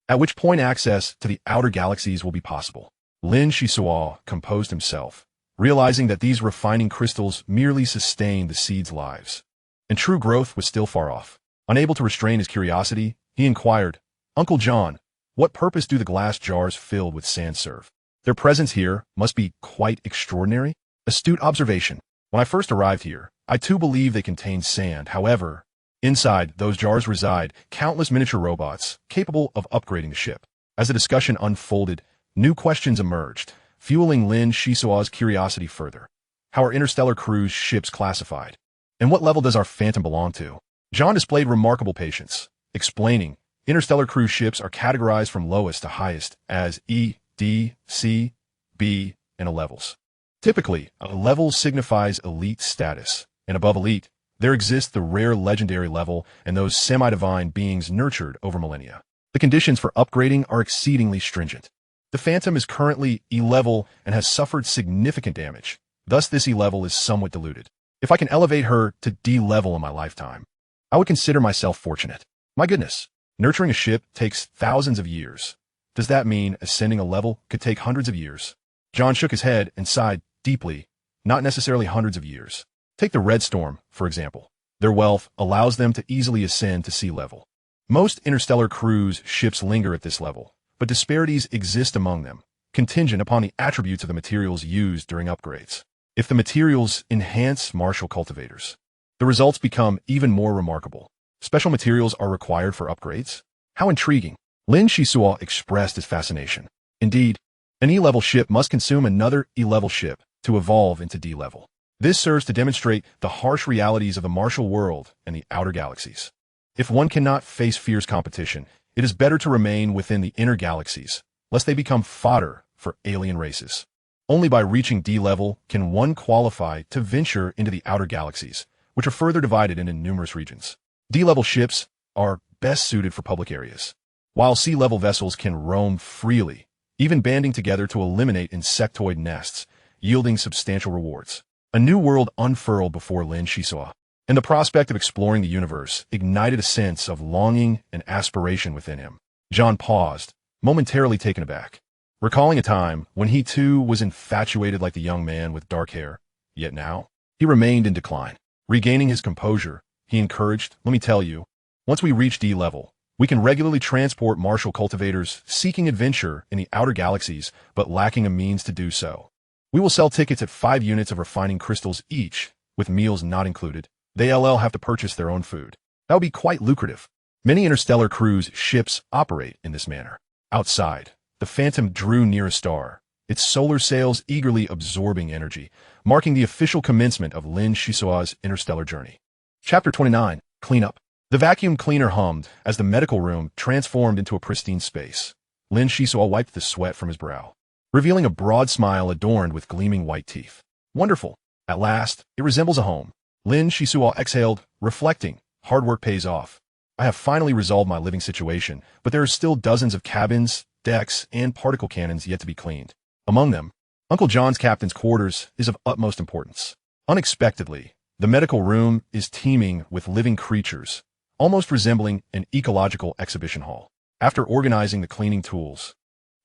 at which point access to the outer galaxies will be possible. Lin Xisuo composed himself, realizing that these refining crystals merely sustained the seed's lives, and true growth was still far off. Unable to restrain his curiosity, he inquired, Uncle John, what purpose do the glass jars filled with sand serve? Their presence here must be quite extraordinary. Astute observation. When I first arrived here, I too believed they contained sand. However, inside those jars reside countless miniature robots capable of upgrading the ship. As the discussion unfolded, new questions emerged, fueling Lin Xisuo's curiosity further. How are Interstellar Cruise ships classified? And what level does our Phantom belong to? John displayed remarkable patience, explaining, Interstellar Cruise ships are categorized from lowest to highest as E, D, C, B, and A levels. Typically, a level signifies elite status, and above elite, there exists the rare legendary level and those semi-divine beings nurtured over millennia. The conditions for upgrading are exceedingly stringent. The Phantom is currently E-level and has suffered significant damage. Thus, this E-level is somewhat diluted. If I can elevate her to D-level in my lifetime, I would consider myself fortunate. My goodness, nurturing a ship takes thousands of years. Does that mean ascending a level could take hundreds of years? John shook his head and sighed deeply, not necessarily hundreds of years. Take the Red Storm, for example. Their wealth allows them to easily ascend to sea level. Most Interstellar Cruise ships linger at this level, but disparities exist among them, contingent upon the attributes of the materials used during upgrades. If the materials enhance martial cultivators, the results become even more remarkable. Special materials are required for upgrades? How intriguing! Lin Xisuo expressed his fascination. Indeed, an E-level ship must consume another E-level ship to evolve into D-level. This serves to demonstrate the harsh realities of the martial world and the outer galaxies. If one cannot face fierce competition, it is better to remain within the inner galaxies, lest they become fodder for alien races. Only by reaching D-level can one qualify to venture into the outer galaxies, which are further divided into numerous regions. D-level ships are best suited for public areas, while sea-level vessels can roam freely, even banding together to eliminate insectoid nests, yielding substantial rewards. A new world unfurled before Lin Xisuo, and the prospect of exploring the universe ignited a sense of longing and aspiration within him. John paused, momentarily taken aback, recalling a time when he too was infatuated like the young man with dark hair. Yet now, he remained in decline. Regaining his composure, he encouraged, let me tell you, once we reach D-level, we can regularly transport martial cultivators seeking adventure in the outer galaxies but lacking a means to do so. We will sell tickets at 5 units of refining crystals each, with meals not included. They have to purchase their own food. That would be quite lucrative. Many Interstellar Cruise ships operate in this manner. Outside, the Phantom drew near a star, its solar sails eagerly absorbing energy, marking the official commencement of Lin Xisuo's interstellar journey. Chapter 29, Cleanup. The vacuum cleaner hummed as the medical room transformed into a pristine space. Lin Xisuo wiped the sweat from his brow, revealing a broad smile adorned with gleaming white teeth. Wonderful. At last, it resembles a home. Lin Xisuo exhaled, reflecting. Hard work pays off. I have finally resolved my living situation, but there are still dozens of cabins, decks, and particle cannons yet to be cleaned. Among them, Uncle John's captain's quarters is of utmost importance. Unexpectedly, the medical room is teeming with living creatures, almost resembling an ecological exhibition hall. After organizing the cleaning tools,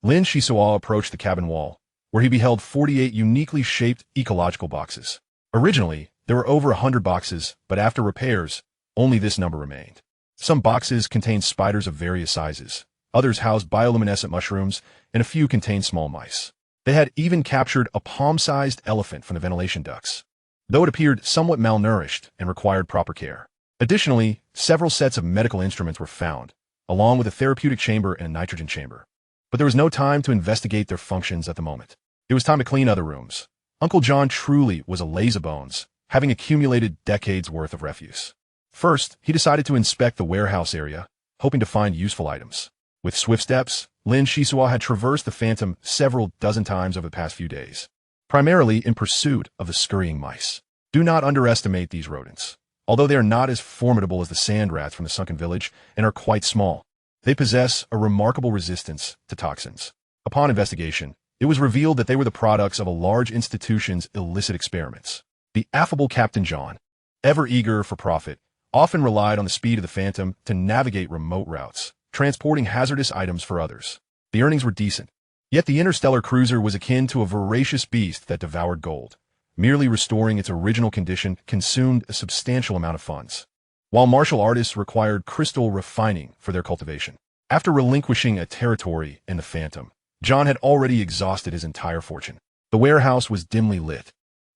Lin Xisuo approached the cabin wall, where he beheld 48 uniquely shaped ecological boxes. Originally, there were over 100 boxes, but after repairs, only this number remained. Some boxes contained spiders of various sizes, others housed bioluminescent mushrooms, and a few contained small mice. They had even captured a palm-sized elephant from the ventilation ducts, though it appeared somewhat malnourished and required proper care. Additionally, several sets of medical instruments were found, along with a therapeutic chamber and a nitrogen chamber. But there was no time to investigate their functions at the moment. It was time to clean other rooms. Uncle John truly was a lazybones, having accumulated decades' worth of refuse. First, he decided to inspect the warehouse area, hoping to find useful items. With swift steps, Lin Xisuo had traversed the Phantom several dozen times over the past few days, primarily in pursuit of the scurrying mice. Do not underestimate these rodents. Although they are not as formidable as the sand rats from the sunken village and are quite small, they possess a remarkable resistance to toxins. Upon investigation, it was revealed that they were the products of a large institution's illicit experiments. The affable Captain John, ever eager for profit, often relied on the speed of the Phantom to navigate remote routes, transporting hazardous items for others. The earnings were decent, yet the interstellar cruiser was akin to a voracious beast that devoured gold. Merely restoring its original condition consumed a substantial amount of funds, while martial artists required crystal refining for their cultivation. After relinquishing a territory in the Phantom, John had already exhausted his entire fortune. The warehouse was dimly lit,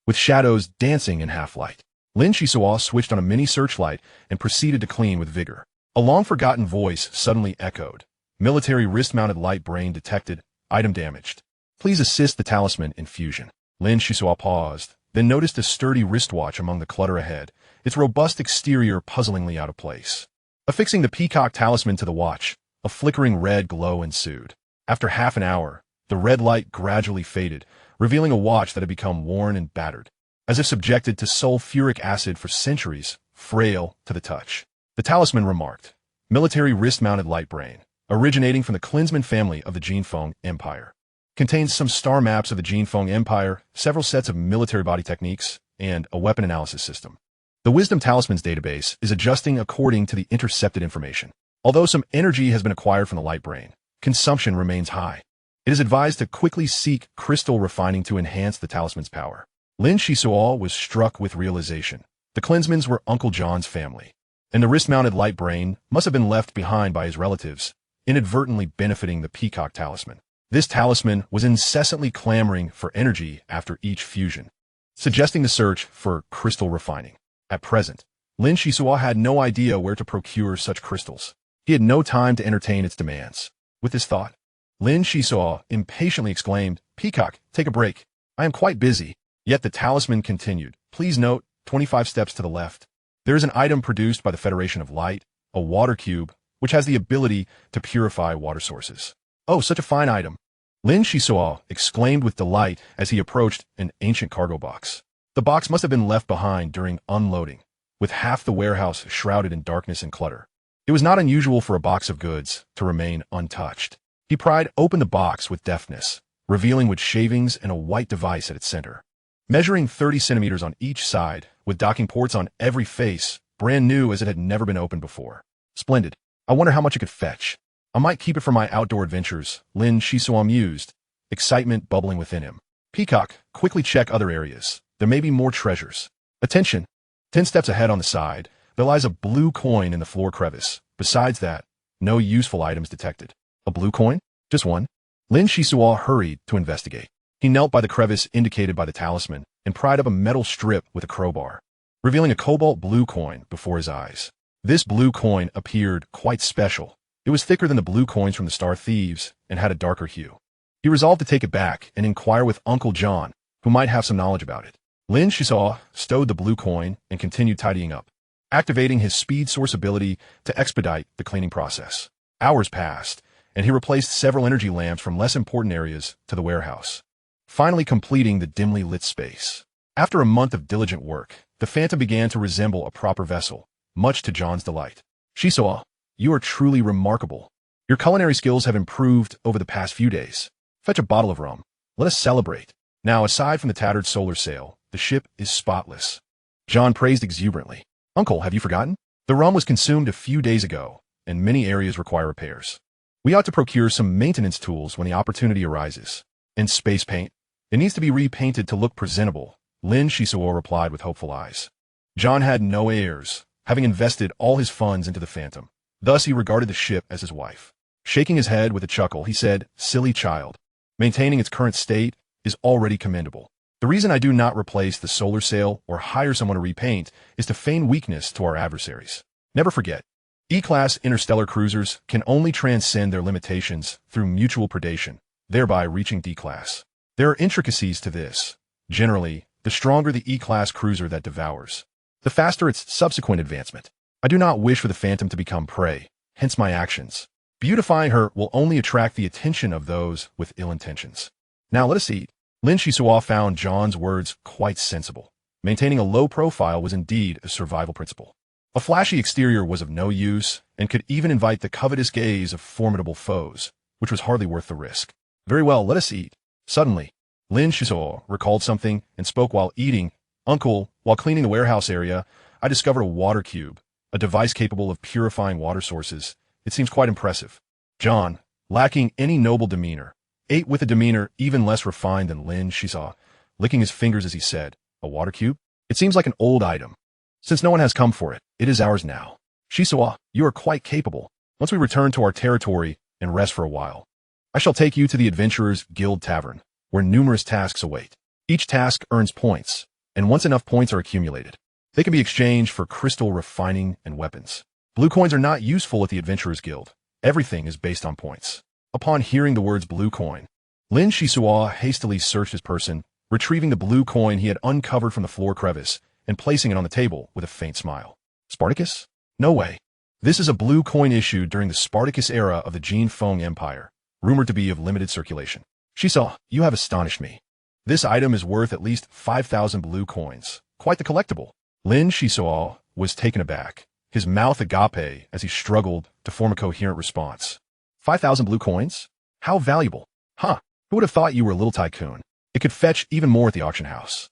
with shadows dancing in half-light. Lin Xisuo switched on a mini searchlight and proceeded to clean with vigor. A long-forgotten voice suddenly echoed. Military wrist-mounted light brain detected. Item damaged. Please assist the talisman in fusion. Lin Xisuo paused, then noticed a sturdy wristwatch among the clutter ahead, its robust exterior puzzlingly out of place. Affixing the peacock talisman to the watch, a flickering red glow ensued. After half an hour, the red light gradually faded, revealing a watch that had become worn and battered, as if subjected to sulfuric acid for centuries, frail to the touch. The talisman remarked, military wrist-mounted light brain, originating from the Klinsman family of the Jinfeng Empire. Contains some star maps of the Jinfeng Empire, several sets of military body techniques, and a weapon analysis system. The Wisdom Talismans database is adjusting according to the intercepted information. Although some energy has been acquired from the light brain, consumption remains high. It is advised to quickly seek crystal refining to enhance the talisman's power. Lin Xisuo was struck with realization. The Klinsmans were Uncle John's family, and the wrist-mounted light brain must have been left behind by his relatives, inadvertently benefiting the peacock talisman. This talisman was incessantly clamoring for energy after each fusion, suggesting the search for crystal refining. At present, Lin Xisuo had no idea where to procure such crystals. He had no time to entertain its demands. With this thought, Lin Xisuo impatiently exclaimed, Peacock, take a break. I am quite busy. Yet the talisman continued. Please note, 25 steps to the left. There is an item produced by the Federation of Light, a water cube, which has the ability to purify water sources. Oh, such a fine item. Lin Xisuo exclaimed with delight as he approached an ancient cargo box. The box must have been left behind during unloading, with half the warehouse shrouded in darkness and clutter. It was not unusual for a box of goods to remain untouched. He pried open the box with deftness, revealing wood shavings and a white device at its center. Measuring 30 centimeters on each side, with docking ports on every face, brand new as it had never been opened before. Splendid. I wonder how much it could fetch. I might keep it for my outdoor adventures, Lin Xisuo mused, excitement bubbling within him. Peacock, quickly check other areas. There may be more treasures. Attention! 10 steps ahead on the side, there lies a blue coin in the floor crevice. Besides that, no useful items detected. A blue coin? Just one? Lin Xisuo hurried to investigate. He knelt by the crevice indicated by the talisman and pried up a metal strip with a crowbar, revealing a cobalt blue coin before his eyes. This blue coin appeared quite special. It was thicker than the blue coins from the Star Thieves and had a darker hue. He resolved to take it back and inquire with Uncle John, who might have some knowledge about it. Lin Xisuo stowed the blue coin and continued tidying up, activating his speed source ability to expedite the cleaning process. Hours passed, and he replaced several energy lamps from less important areas to the warehouse, finally completing the dimly lit space. After a month of diligent work, the Phantom began to resemble a proper vessel, much to John's delight. Xisuo, you are truly remarkable. Your culinary skills have improved over the past few days. Fetch a bottle of rum. Let us celebrate. Now, aside from the tattered solar sail, the ship is spotless. John praised exuberantly. Uncle, have you forgotten? The rum was consumed a few days ago, and many areas require repairs. We ought to procure some maintenance tools when the opportunity arises. And space paint? It needs to be repainted to look presentable, Lin Xisuo replied with hopeful eyes. John had no heirs, having invested all his funds into the Phantom. Thus he regarded the ship as his wife. Shaking his head with a chuckle, he said, Silly child. Maintaining its current state is already commendable. The reason I do not replace the solar sail or hire someone to repaint is to feign weakness to our adversaries. Never forget, E-class interstellar cruisers can only transcend their limitations through mutual predation, thereby reaching D-class. There are intricacies to this. Generally, the stronger the E-class cruiser that devours, the faster its subsequent advancement. I do not wish for the Phantom to become prey, hence my actions. Beautifying her will only attract the attention of those with ill intentions. Now let us eat. Lin Xisuo found John's words quite sensible. Maintaining a low profile was indeed a survival principle. A flashy exterior was of no use and could even invite the covetous gaze of formidable foes, which was hardly worth the risk. Very well, let us eat. Suddenly, Lin Xisuo recalled something and spoke while eating. Uncle, while cleaning the warehouse area, I discovered a water cube, a device capable of purifying water sources. It seems quite impressive. John, lacking any noble demeanor, ate with a demeanor even less refined than Lin Xisuo, licking his fingers as he said, A water cube? It seems like an old item. Since no one has come for it, it is ours now. Xisuo, you are quite capable. Once we return to our territory and rest for a while, I shall take you to the Adventurers Guild Tavern, where numerous tasks await. Each task earns points, and once enough points are accumulated, they can be exchanged for crystal refining and weapons. Blue coins are not useful at the Adventurers Guild. Everything is based on points. Upon hearing the words blue coin, Lin Xisuo hastily searched his person, retrieving the blue coin he had uncovered from the floor crevice and placing it on the table with a faint smile. Spartacus? No way. This is a blue coin issued during the Spartacus era of the Jin Feng Empire, rumored to be of limited circulation. Xisuo, you have astonished me. This item is worth at least 5,000 blue coins. Quite the collectible. Lin Xisuo was taken aback, his mouth agape as he struggled to form a coherent response. 5,000 blue coins? How valuable? Huh, who would have thought you were a little tycoon? It could fetch even more at the auction house.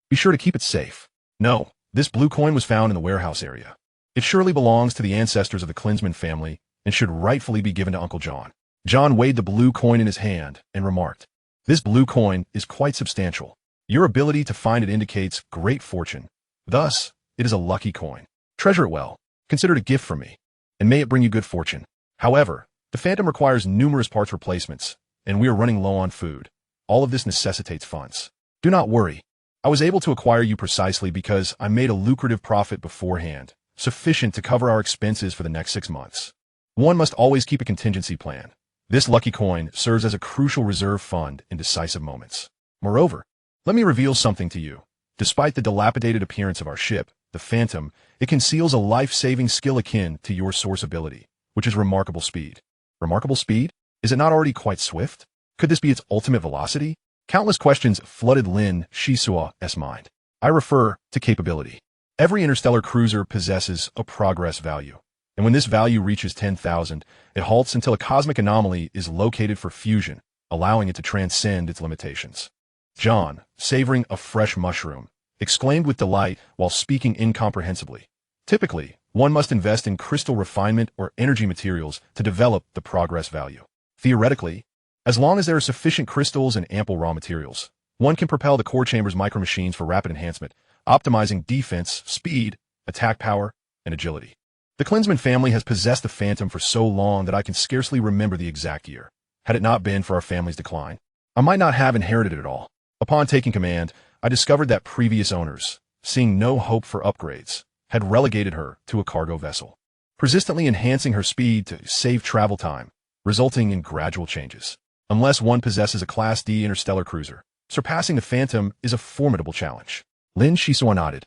Be sure to keep it safe. No, this blue coin was found in the warehouse area. It surely belongs to the ancestors of the Klinsmann family and should rightfully be given to Uncle John. John weighed the blue coin in his hand and remarked, This blue coin is quite substantial. Your ability to find it indicates great fortune. Thus, it is a lucky coin. Treasure it well. Consider it a gift from me, and may it bring you good fortune. However, the Phantom requires numerous parts replacements, and we are running low on food. All of this necessitates funds. Do not worry. I was able to acquire you precisely because I made a lucrative profit beforehand, sufficient to cover our expenses for the next 6 months. One must always keep a contingency plan. This lucky coin serves as a crucial reserve fund in decisive moments. Moreover, let me reveal something to you. Despite the dilapidated appearance of our ship, the Phantom, it conceals a life-saving skill akin to your source ability, which is remarkable speed. Remarkable speed? Is it not already quite swift? Could this be its ultimate velocity? Countless questions flooded Lin Xisuo's mind. I refer to capability. Every interstellar cruiser possesses a progress value, and when this value reaches 10,000, it halts until a cosmic anomaly is located for fusion, allowing it to transcend its limitations. John, savoring a fresh mushroom, exclaimed with delight while speaking incomprehensibly. Typically, one must invest in crystal refinement or energy materials to develop the progress value. Theoretically, as long as there are sufficient crystals and ample raw materials, one can propel the core chamber's micromachines for rapid enhancement, optimizing defense, speed, attack power, and agility. The Klinsmann family has possessed the Phantom for so long that I can scarcely remember the exact year. Had it not been for our family's decline, I might not have inherited it at all. Upon taking command, I discovered that previous owners, seeing no hope for upgrades, had relegated her to a cargo vessel, persistently enhancing her speed to save travel time, resulting in gradual changes. Unless one possesses a Class D interstellar cruiser, surpassing the Phantom is a formidable challenge. Lin Xisuo nodded,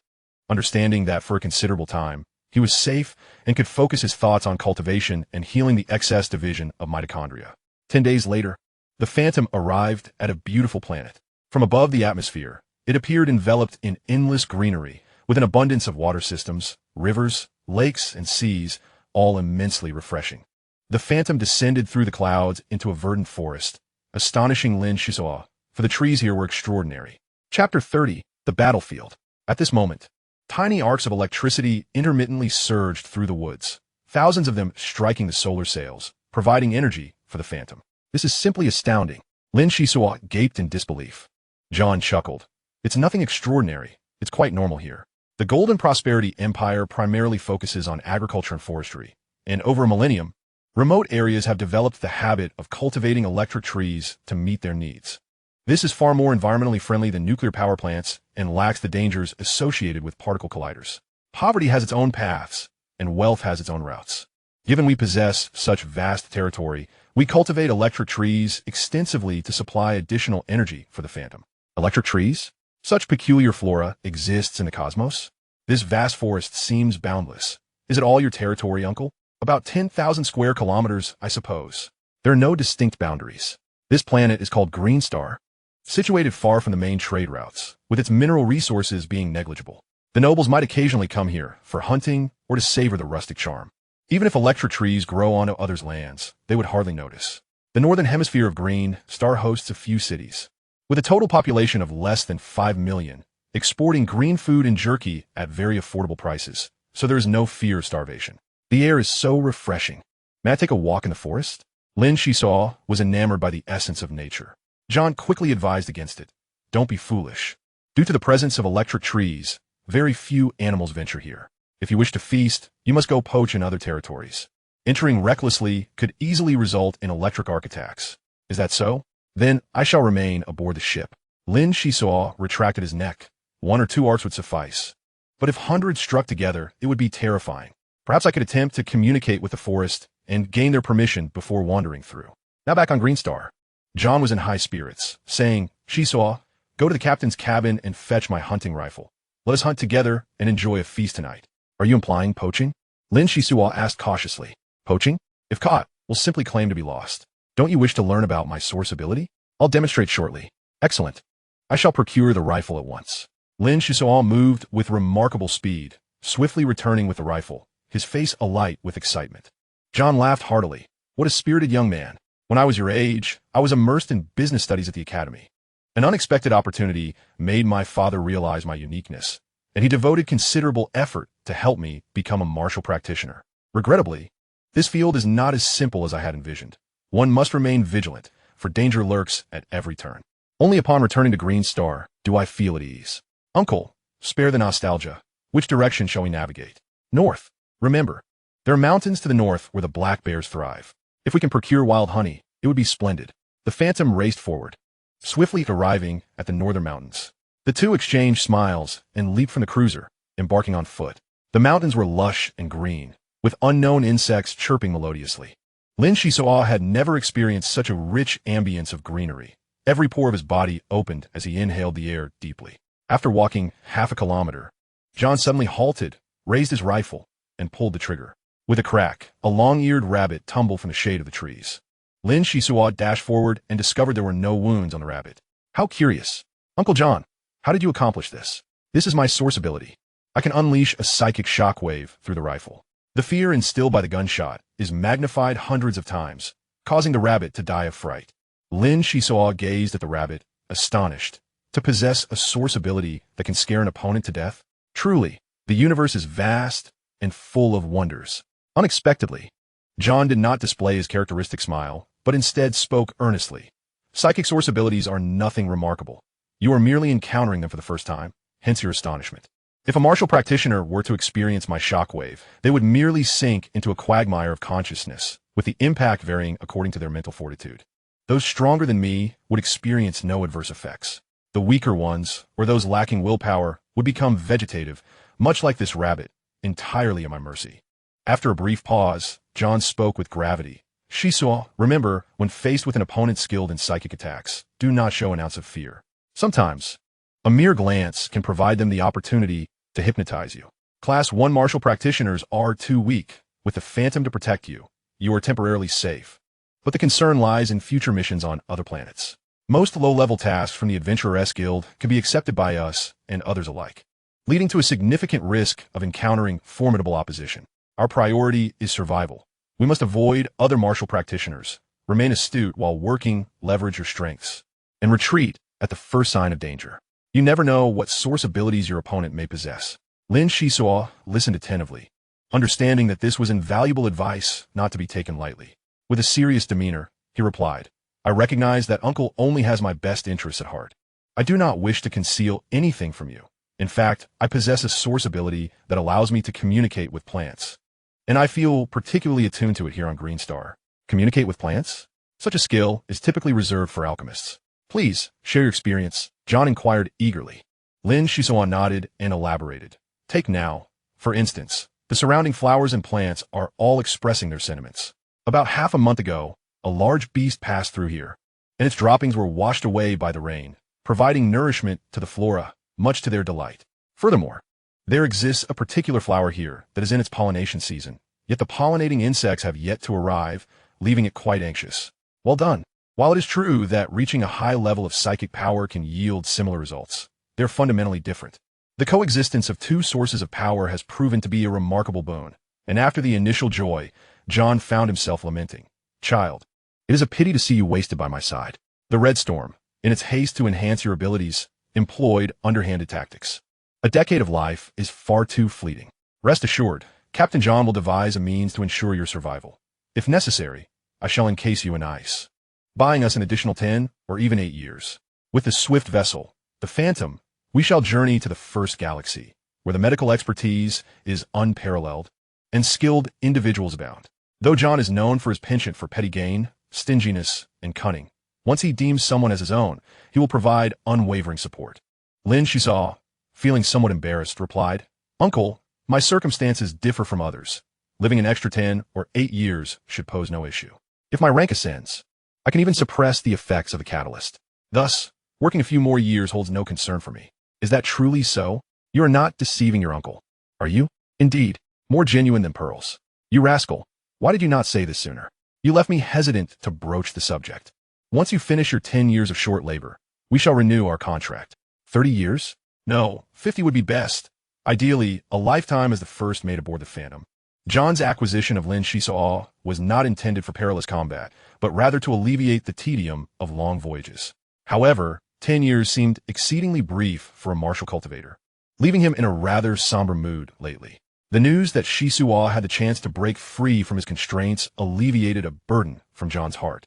understanding that for a considerable time, he was safe and could focus his thoughts on cultivation and healing the excess division of mitochondria. 10 days later, the Phantom arrived at a beautiful planet. From above the atmosphere, it appeared enveloped in endless greenery, with an abundance of water systems, rivers, lakes, and seas, all immensely refreshing. The Phantom descended through the clouds into a verdant forest, astonishing Lin Xisuo, for the trees here were extraordinary. Chapter 30, The Battlefield. At this moment, tiny arcs of electricity intermittently surged through the woods, thousands of them striking the solar sails, providing energy for the Phantom. This is simply astounding. Lin Xisuo gaped in disbelief. John chuckled. It's nothing extraordinary. It's quite normal here. The Golden Prosperity Empire primarily focuses on agriculture and forestry, and over a millennium, remote areas have developed the habit of cultivating electric trees to meet their needs. This is far more environmentally friendly than nuclear power plants and lacks the dangers associated with particle colliders. Poverty has its own paths, and wealth has its own routes. Given we possess such vast territory, we cultivate electric trees extensively to supply additional energy for the Phantom. Electric trees? Such peculiar flora exists in the cosmos? This vast forest seems boundless. Is it all your territory, Uncle? About 10,000 square kilometers, I suppose. There are no distinct boundaries. This planet is called Green Star, situated far from the main trade routes, with its mineral resources being negligible. The nobles might occasionally come here for hunting or to savor the rustic charm. Even if electric trees grow onto others' lands, they would hardly notice. The northern hemisphere of Green Star hosts a few cities, with a total population of less than 5 million, exporting green food and jerky at very affordable prices, so there is no fear of starvation. The air is so refreshing. May I take a walk in the forest? Lin Xisuo was enamored by the essence of nature. John quickly advised against it. Don't be foolish. Due to the presence of electric trees, very few animals venture here. If you wish to feast, you must go poach in other territories. Entering recklessly could easily result in electric arc attacks. Is that so? Then I shall remain aboard the ship. Lin Xisuo retracted his neck. 1 or 2 arcs would suffice. But if hundreds struck together, it would be terrifying. Perhaps I could attempt to communicate with the forest and gain their permission before wandering through. Now back on Green Star. John was in high spirits, saying, Xisuo, go to the captain's cabin and fetch my hunting rifle. Let us hunt together and enjoy a feast tonight. Are you implying poaching? Lin Xisuo asked cautiously. Poaching? If caught, will simply claim to be lost. Don't you wish to learn about my source ability? I'll demonstrate shortly. Excellent. I shall procure the rifle at once. Lin Xisuo moved with remarkable speed, swiftly returning with the rifle, his face alight with excitement. John laughed heartily. What a spirited young man. When I was your age, I was immersed in business studies at the academy. An unexpected opportunity made my father realize my uniqueness, and he devoted considerable effort to help me become a martial practitioner. Regrettably, this field is not as simple as I had envisioned. One must remain vigilant, for danger lurks at every turn. Only upon returning to Green Star do I feel at ease. Uncle, spare the nostalgia. Which direction shall we navigate? North. Remember, there are mountains to the north where the black bears thrive. If we can procure wild honey, it would be splendid. The Phantom raced forward, swiftly arriving at the northern mountains. The two exchanged smiles and leaped from the cruiser, embarking on foot. The mountains were lush and green, with unknown insects chirping melodiously. Lin Xisuo had never experienced such a rich ambience of greenery. Every pore of his body opened as he inhaled the air deeply. After walking half a kilometer, John suddenly halted, raised his rifle, and pulled the trigger. With a crack, a long-eared rabbit tumbled from the shade of the trees. Lin Xisuo dashed forward and discovered there were no wounds on the rabbit. How curious. Uncle John, how did you accomplish this? This is my source ability. I can unleash a psychic shockwave through the rifle. The fear instilled by the gunshot is magnified hundreds of times, causing the rabbit to die of fright. Lin Xisuo gazed at the rabbit, astonished. To possess a source ability that can scare an opponent to death? Truly, the universe is vast and full of wonders. Unexpectedly, John did not display his characteristic smile, but instead spoke earnestly. Psychic source abilities are nothing remarkable. You are merely encountering them for the first time, hence your astonishment. If a martial practitioner were to experience my shockwave, they would merely sink into a quagmire of consciousness, with the impact varying according to their mental fortitude. Those stronger than me would experience no adverse effects. The weaker ones, or those lacking willpower, would become vegetative, much like this rabbit, entirely at my mercy. After a brief pause, John spoke with gravity. Xisuo, remember, when faced with an opponent skilled in psychic attacks, do not show an ounce of fear. Sometimes, A mere glance can provide them the opportunity to hypnotize you. Class 1 martial practitioners are too weak. With the Phantom to protect you, you are temporarily safe. But the concern lies in future missions on other planets. Most low-level tasks from the Adventurers Guild can be accepted by us and others alike, leading to a significant risk of encountering formidable opposition. Our priority is survival. We must avoid other martial practitioners, remain astute while working, leverage your strengths, and retreat at the first sign of danger. You never know what source abilities your opponent may possess. Lin Xisuo listened attentively, understanding that this was invaluable advice not to be taken lightly. With a serious demeanor, he replied, I recognize that Uncle only has my best interests at heart. I do not wish to conceal anything from you. In fact, I possess a source ability that allows me to communicate with plants, and I feel particularly attuned to it here on Green Star. Communicate with plants? Such a skill is typically reserved for alchemists. Please, share your experience, John inquired eagerly. Lin Xisuo nodded and elaborated. Take now, for instance, the surrounding flowers and plants are all expressing their sentiments. About half a month ago, a large beast passed through here, and its droppings were washed away by the rain, providing nourishment to the flora, much to their delight. Furthermore, there exists a particular flower here that is in its pollination season, yet the pollinating insects have yet to arrive, leaving it quite anxious. Well done. While it is true that reaching a high level of psychic power can yield similar results, they're fundamentally different. The coexistence of two sources of power has proven to be a remarkable boon, and after the initial joy, John found himself lamenting. Child, it is a pity to see you wasted by my side. The Red Storm, in its haste to enhance your abilities, employed underhanded tactics. A decade of life is far too fleeting. Rest assured, Captain John will devise a means to ensure your survival. If necessary, I shall encase you in ice, buying us an additional 10 or even 8 years. With the swift vessel, the Phantom, we shall journey to the first galaxy, where the medical expertise is unparalleled and skilled individuals abound. Though John is known for his penchant for petty gain, stinginess, and cunning, once he deems someone as his own, he will provide unwavering support. Lin Xisuo, feeling somewhat embarrassed, replied, Uncle, my circumstances differ from others. Living an extra 10 or 8 years should pose no issue. If my rank ascends, I can even suppress the effects of the catalyst. Thus, working a few more years holds no concern for me. Is that truly so? You are not deceiving your uncle, are you? Indeed, more genuine than pearls. You rascal, why did you not say this sooner? You left me hesitant to broach the subject. Once you finish your 10 years of short labor, we shall renew our contract. 30 years? No, 50 would be best. Ideally, a lifetime as the first mate aboard the Phantom. John's acquisition of Lin Xisuo was not intended for perilous combat, but rather to alleviate the tedium of long voyages. However, 10 years seemed exceedingly brief for a martial cultivator, leaving him in a rather somber mood lately. The news that Xisuo had the chance to break free from his constraints alleviated a burden from John's heart,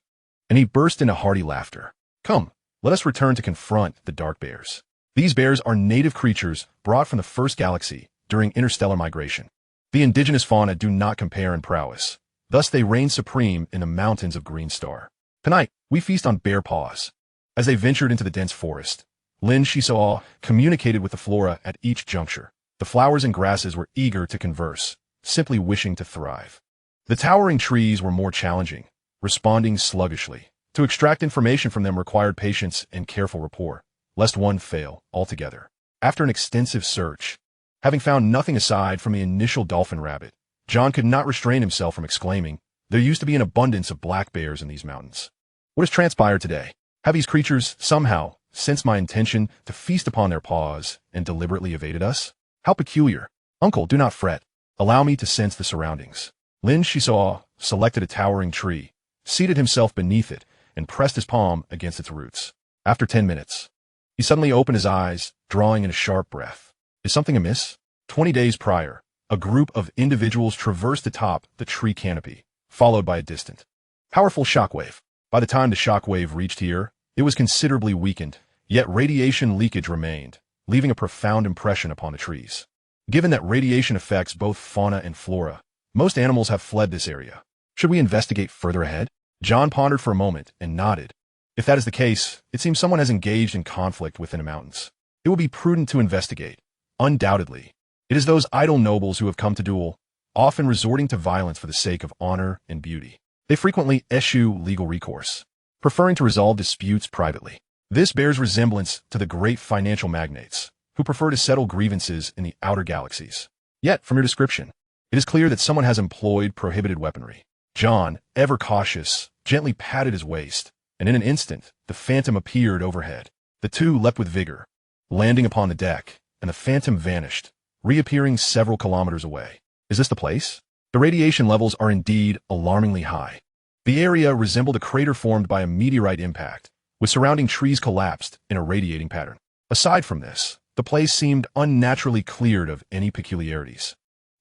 and he burst into hearty laughter. Come, let us return to confront the dark bears. These bears are native creatures brought from the first galaxy during interstellar migration. The indigenous fauna do not compare in prowess. Thus they reign supreme in the mountains of Green Star. Tonight, we feast on bear paws. As they ventured into the dense forest, Lin Xisuo communicated with the flora at each juncture. The flowers and grasses were eager to converse, simply wishing to thrive. The towering trees were more challenging, responding sluggishly. To extract information from them required patience and careful rapport, lest one fail altogether. After an extensive search, having found nothing aside from the initial dolphin rabbit, John could not restrain himself from exclaiming, there used to be an abundance of black bears in these mountains. What has transpired today? Have these creatures somehow sensed my intention to feast upon their paws and deliberately evaded us? How peculiar. Uncle, do not fret. Allow me to sense the surroundings. Lin Xisuo selected a towering tree, seated himself beneath it, and pressed his palm against its roots. After 10 minutes, he suddenly opened his eyes, drawing in a sharp breath. Is something amiss? 20 days prior, a group of individuals traversed atop the tree canopy, followed by a distant, powerful shockwave. By the time the shockwave reached here, it was considerably weakened, yet radiation leakage remained, leaving a profound impression upon the trees. Given that radiation affects both fauna and flora, most animals have fled this area. Should we investigate further ahead? John pondered for a moment and nodded. If that is the case, it seems someone has engaged in conflict within the mountains. It will be prudent to investigate. Undoubtedly, it is those idle nobles who have come to duel, often resorting to violence for the sake of honor and beauty. They frequently eschew legal recourse, preferring to resolve disputes privately. This bears resemblance to the great financial magnates, who prefer to settle grievances in the outer galaxies. Yet, from your description, it is clear that someone has employed prohibited weaponry. John, ever cautious, gently patted his waist, and in an instant, the phantom appeared overhead. The two leapt with vigor, landing upon the deck, and the phantom vanished, reappearing several kilometers away. Is this the place? The radiation levels are indeed alarmingly high. The area resembled a crater formed by a meteorite impact, with surrounding trees collapsed in a radiating pattern. Aside from this, the place seemed unnaturally cleared of any peculiarities.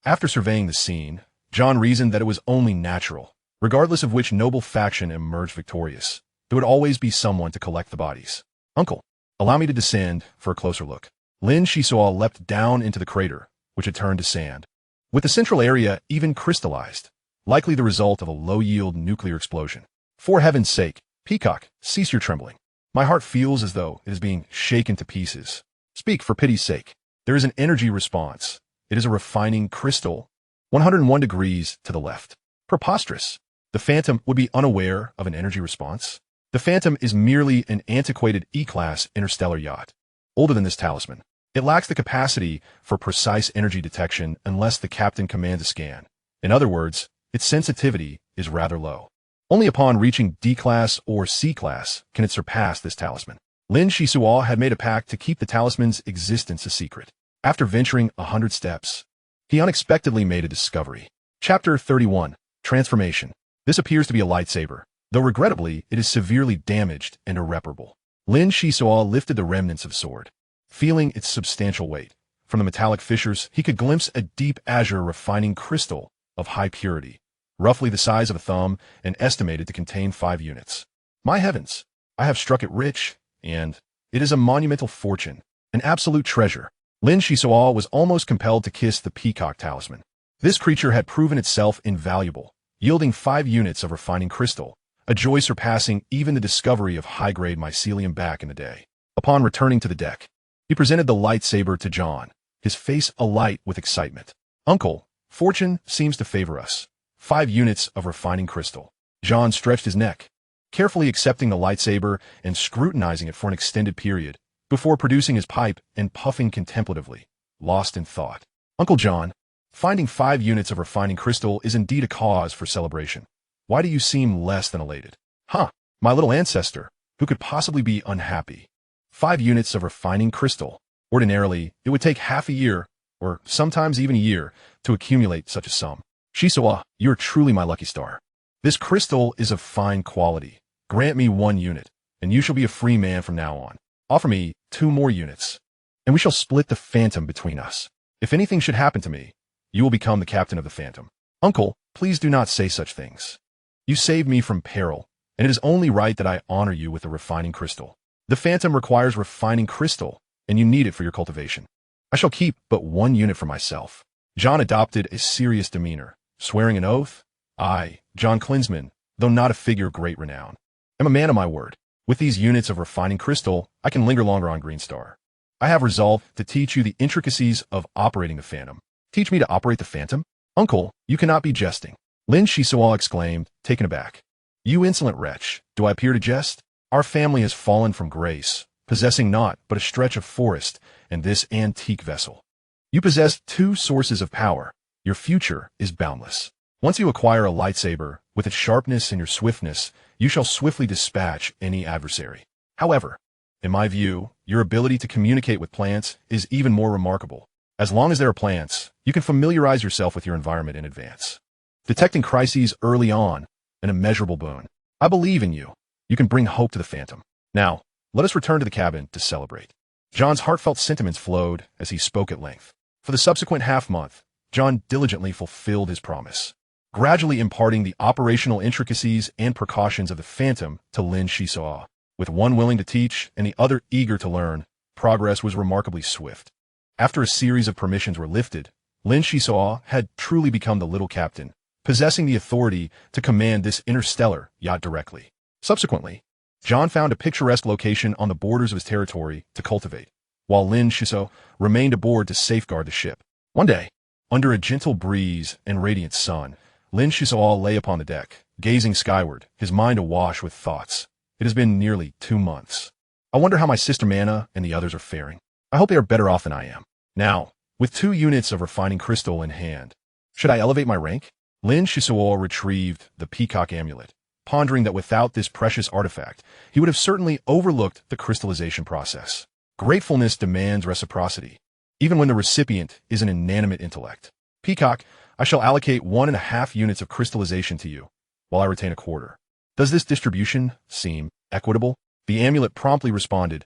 After surveying the scene, John reasoned that it was only natural. Regardless of which noble faction emerged victorious, there would always be someone to collect the bodies. Uncle, allow me to descend for a closer look. Lin Xisuo leapt down into the crater, which had turned to sand, with the central area even crystallized, likely the result of a low-yield nuclear explosion. For heaven's sake, Peacock, cease your trembling. My heart feels as though it is being shaken to pieces. Speak, for pity's sake. There is an energy response. It is a refining crystal, 101 degrees to the left. Preposterous. The Phantom would be unaware of an energy response. The Phantom is merely an antiquated E-class interstellar yacht, older than this talisman. It lacks the capacity for precise energy detection unless the captain commands a scan. In other words, its sensitivity is rather low. Only upon reaching D-class or C-class can it surpass this talisman. Lin Xisuo had made a pact to keep the talisman's existence a secret. After venturing 100 steps, he unexpectedly made a discovery. Chapter 31. Transformation. This appears to be a lightsaber, though regrettably it is severely damaged and irreparable. Lin Xisuo lifted the remnants of sword. Feeling its substantial weight, from the metallic fissures he could glimpse a deep azure refining crystal of high purity, roughly the size of a thumb and estimated to contain 5 units. My heavens, I have struck it rich, and it is a monumental fortune, an absolute treasure. Lin Xisuo was almost compelled to kiss the peacock talisman. This creature had proven itself invaluable, yielding 5 units of refining crystal, a joy surpassing even the discovery of high-grade mycelium back in the day. Upon returning to the deck, he presented the lightsaber to John, his face alight with excitement. Uncle, fortune seems to favor us. 5 units of refining crystal. John stretched his neck, carefully accepting the lightsaber and scrutinizing it for an extended period, before producing his pipe and puffing contemplatively, lost in thought. Uncle John, finding 5 units of refining crystal is indeed a cause for celebration. Why do you seem less than elated? Huh, my little ancestor, who could possibly be unhappy? 5 units of refining crystal. Ordinarily, it would take half a year, or sometimes even a year, to accumulate such a sum. Xisuo, you're truly my lucky star. This crystal is of fine quality. Grant me 1 unit, and you shall be a free man from now on. Offer me 2 more units, and we shall split the Phantom between us. If anything should happen to me, you will become the captain of the Phantom. Uncle, please do not say such things. You saved me from peril, and it is only right that I honor you with a refining crystal. The Phantom requires refining crystal, and you need it for your cultivation. I shall keep but 1 unit for myself. John adopted a serious demeanor, swearing an oath. I, John Klinsman, though not a figure of great renown, am a man of my word. With these units of refining crystal, I can linger longer on Green Star. I have resolved to teach you the intricacies of operating the Phantom. Teach me to operate the Phantom? Uncle, you cannot be jesting. Lin Xisuo exclaimed, taken aback. You insolent wretch, do I appear to jest? Our family has fallen from grace, possessing naught but a stretch of forest and this antique vessel. You possess 2 sources of power. Your future is boundless. Once you acquire a lightsaber, with its sharpness and your swiftness, you shall swiftly dispatch any adversary. However, in my view, your ability to communicate with plants is even more remarkable. As long as there are plants, you can familiarize yourself with your environment in advance. Detecting crises early on, an immeasurable boon. I believe in you. You can bring hope to the Phantom. Now, let us return to the cabin to celebrate. John's heartfelt sentiments flowed as he spoke at length. For the subsequent half-month, John diligently fulfilled his promise, gradually imparting the operational intricacies and precautions of the Phantom to Lin Xisuo. With one willing to teach and the other eager to learn, progress was remarkably swift. After a series of permissions were lifted, Lin Xisuo had truly become the little captain, possessing the authority to command this interstellar yacht directly. Subsequently, John found a picturesque location on the borders of his territory to cultivate, while Lin Xisuo remained aboard to safeguard the ship. One day, under a gentle breeze and radiant sun, Lin Xisuo lay upon the deck, gazing skyward, his mind awash with thoughts. It has been nearly 2 months. I wonder how my sister Mana and the others are faring. I hope they are better off than I am. Now, with 2 units of refining crystal in hand, should I elevate my rank? Lin Xisuo retrieved the peacock amulet, pondering that without this precious artifact, he would have certainly overlooked the crystallization process. Gratefulness demands reciprocity, even when the recipient is an inanimate intellect. Peacock, I shall allocate 1.5 units of crystallization to you, while I retain a quarter. Does this distribution seem equitable? The amulet promptly responded,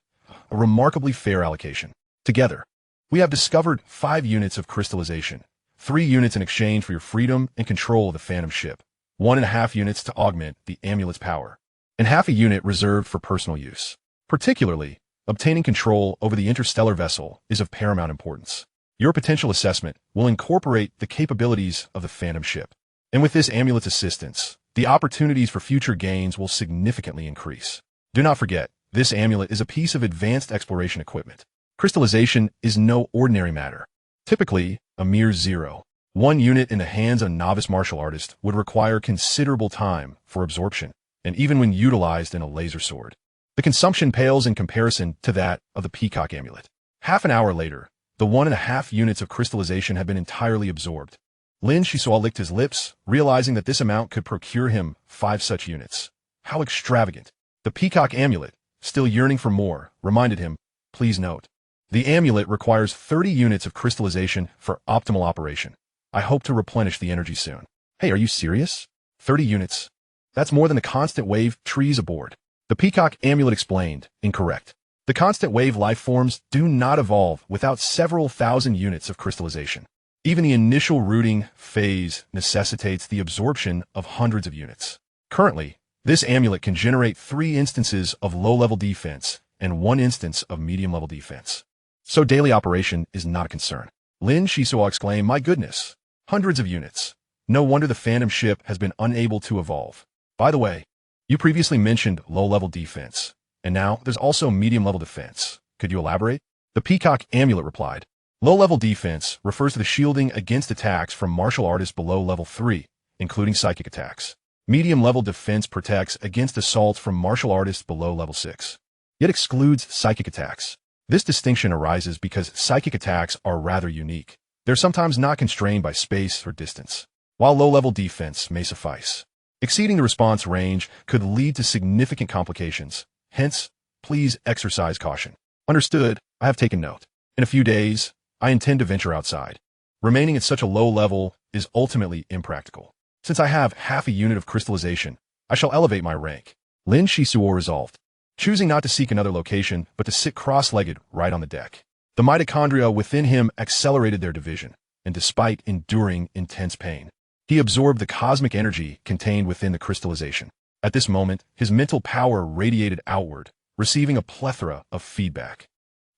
a remarkably fair allocation. Together, we have discovered 5 units of crystallization, 3 units in exchange for your freedom and control of the Phantom ship, 1.5 units to augment the amulet's power, and half a unit reserved for personal use. Particularly, obtaining control over the interstellar vessel is of paramount importance. Your potential assessment will incorporate the capabilities of the Phantom ship, and with this amulet's assistance, the opportunities for future gains will significantly increase. Do not forget, this amulet is a piece of advanced exploration equipment. Crystallization is no ordinary matter. Typically, a mere 0.1 unit in the hands of a novice martial artist would require considerable time for absorption, and even when utilized in a laser sword, the consumption pales in comparison to that of the peacock amulet. Half an hour later, the 1.5 units of crystallization had been entirely absorbed. Lin Xisuo licked his lips, realizing that this amount could procure him 5 such units. How extravagant! The peacock amulet, still yearning for more, reminded him, please note, the amulet requires 30 units of crystallization for optimal operation. I hope to replenish the energy soon. Hey, are you serious? 30 units? That's more than the constant wave trees aboard. The peacock amulet explained, incorrect. The constant wave life forms do not evolve without several thousand units of crystallization. Even the initial rooting phase necessitates the absorption of hundreds of units. Currently, this amulet can generate 3 instances of low-level defense and 1 instance of medium-level defense. So daily operation is not a concern. Lin Xisuo exclaimed, my goodness, hundreds of units. No wonder the Phantom ship has been unable to evolve. By the way, you previously mentioned low-level defense, and now there's also medium-level defense. Could you elaborate? The peacock amulet replied, low-level defense refers to the shielding against attacks from martial artists below level 3, including psychic attacks. Medium-level defense protects against assaults from martial artists below level 6, yet excludes psychic attacks. This distinction arises because psychic attacks are rather unique. They're sometimes not constrained by space or distance, while low-level defense may suffice. Exceeding the response range could lead to significant complications. Hence, please exercise caution. Understood, I have taken note. In a few days, I intend to venture outside. Remaining at such a low level is ultimately impractical. Since I have half a unit of crystallization, I shall elevate my rank. Lin Xisuo resolved, choosing not to seek another location, but to sit cross-legged right on the deck. The mitochondria within him accelerated their division, and despite enduring intense pain, he absorbed the cosmic energy contained within the crystallization. At this moment, his mental power radiated outward, receiving a plethora of feedback.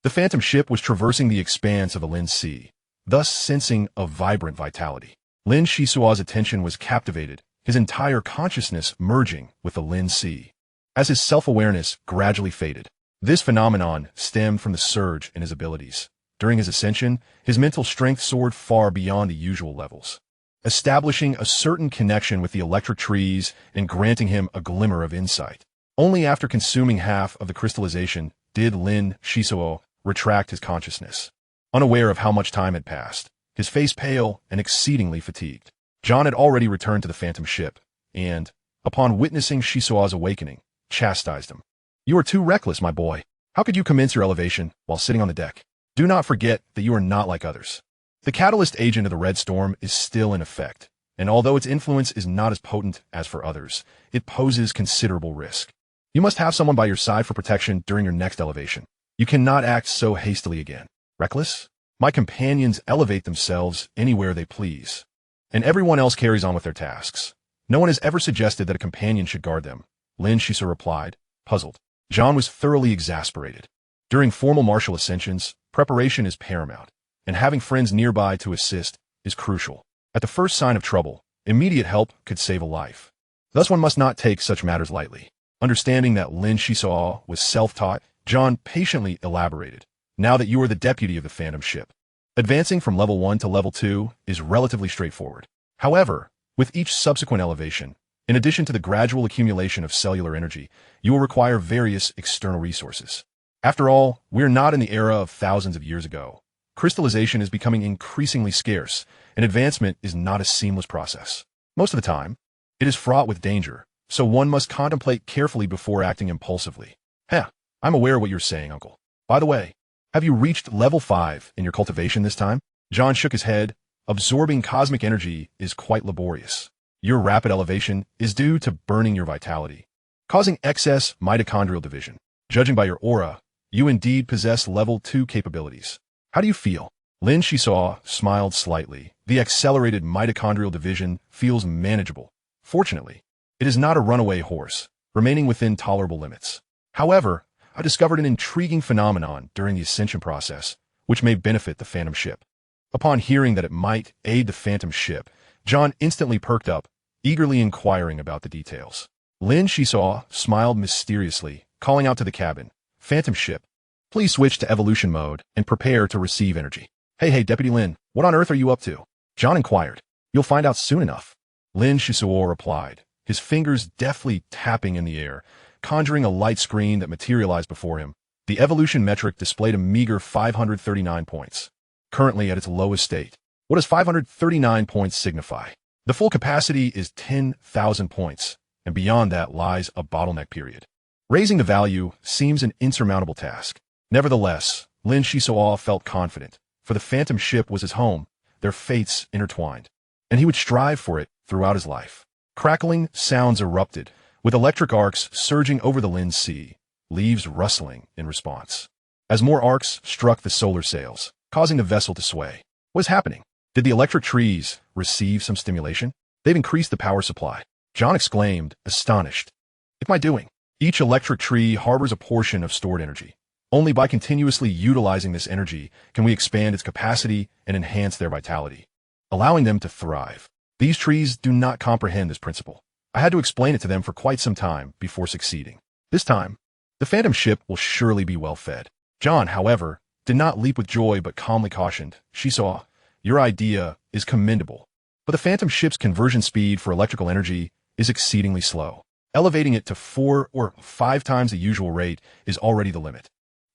The Phantom ship was traversing the expanse of the Lin Sea, thus sensing a vibrant vitality. Lin Xisuo's attention was captivated, his entire consciousness merging with the Lin Sea. As his self-awareness gradually faded, this phenomenon stemmed from the surge in his abilities. During his ascension, his mental strength soared far beyond the usual levels, establishing a certain connection with the electric trees and granting him a glimmer of insight. Only after consuming half of the crystallization did Lin Xisuo retract his consciousness, unaware of how much time had passed, his face pale and exceedingly fatigued. John had already returned to the Phantom ship, and, upon witnessing Xisuo's awakening, chastised him. You are too reckless, my boy. How could you commence your elevation while sitting on the deck? Do not forget that you are not like others. The catalyst agent of the Red Storm is still in effect, and although its influence is not as potent as for others, it poses considerable risk. You must have someone by your side for protection during your next elevation. You cannot act so hastily again. Reckless? My companions elevate themselves anywhere they please, and everyone else carries on with their tasks. No one has ever suggested that a companion should guard them. Lin Xisuo replied, puzzled. John was thoroughly exasperated. During formal martial ascensions, preparation is paramount, and having friends nearby to assist is crucial. At the first sign of trouble, immediate help could save a life. Thus one must not take such matters lightly. Understanding that Lin Xisuo was self-taught, John patiently elaborated. Now that you are the deputy of the Phantom ship, advancing from level 1 to level 2 is relatively straightforward. However, with each subsequent elevation, in addition to the gradual accumulation of cellular energy, you will require various external resources. After all, we're not in the era of thousands of years ago. Crystallization is becoming increasingly scarce, and advancement is not a seamless process. Most of the time, it is fraught with danger, so one must contemplate carefully before acting impulsively. Heh, I'm aware of what you're saying, Uncle. By the way, have you reached level 5 in your cultivation this time? John shook his head. Absorbing cosmic energy is quite laborious. Your rapid elevation is due to burning your vitality, causing excess mitochondrial division. Judging by your aura, you indeed possess level 2 capabilities. How do you feel? Lin Xisuo smiled slightly. The accelerated mitochondrial division feels manageable. Fortunately, it is not a runaway horse, remaining within tolerable limits. However, I discovered an intriguing phenomenon during the ascension process, which may benefit the Phantom ship. Upon hearing that it might aid the Phantom ship, John instantly perked up, eagerly inquiring about the details. Lin Xisuo smiled mysteriously, calling out to the cabin, "Phantom ship, please switch to evolution mode and prepare to receive energy." Hey, Deputy Lin, what on earth are you up to? John inquired. You'll find out soon enough. Lin Xisuo replied, his fingers deftly tapping in the air, conjuring a light screen that materialized before him. The evolution metric displayed a meager 539 points, currently at its lowest state. What does 539 points signify? The full capacity is 10,000 points, and beyond that lies a bottleneck period. Raising the value seems an insurmountable task. Nevertheless, Lin Xisuo felt confident, for the Phantom ship was his home, their fates intertwined, and he would strive for it throughout his life. Crackling sounds erupted, with electric arcs surging over the Lin Sea, leaves rustling in response. As more arcs struck the solar sails, causing the vessel to sway. What is happening? Did the electric trees receive some stimulation? They've increased the power supply. John exclaimed, astonished. What am I doing? Each electric tree harbors a portion of stored energy. Only by continuously utilizing this energy can we expand its capacity and enhance their vitality, allowing them to thrive. These trees do not comprehend this principle. I had to explain it to them for quite some time before succeeding. This time, the Phantom ship will surely be well fed. John, however, did not leap with joy but calmly cautioned. Xisuo, your idea is commendable, but the Phantom ship's conversion speed for electrical energy is exceedingly slow. Elevating it to 4 or 5 times the usual rate is already the limit.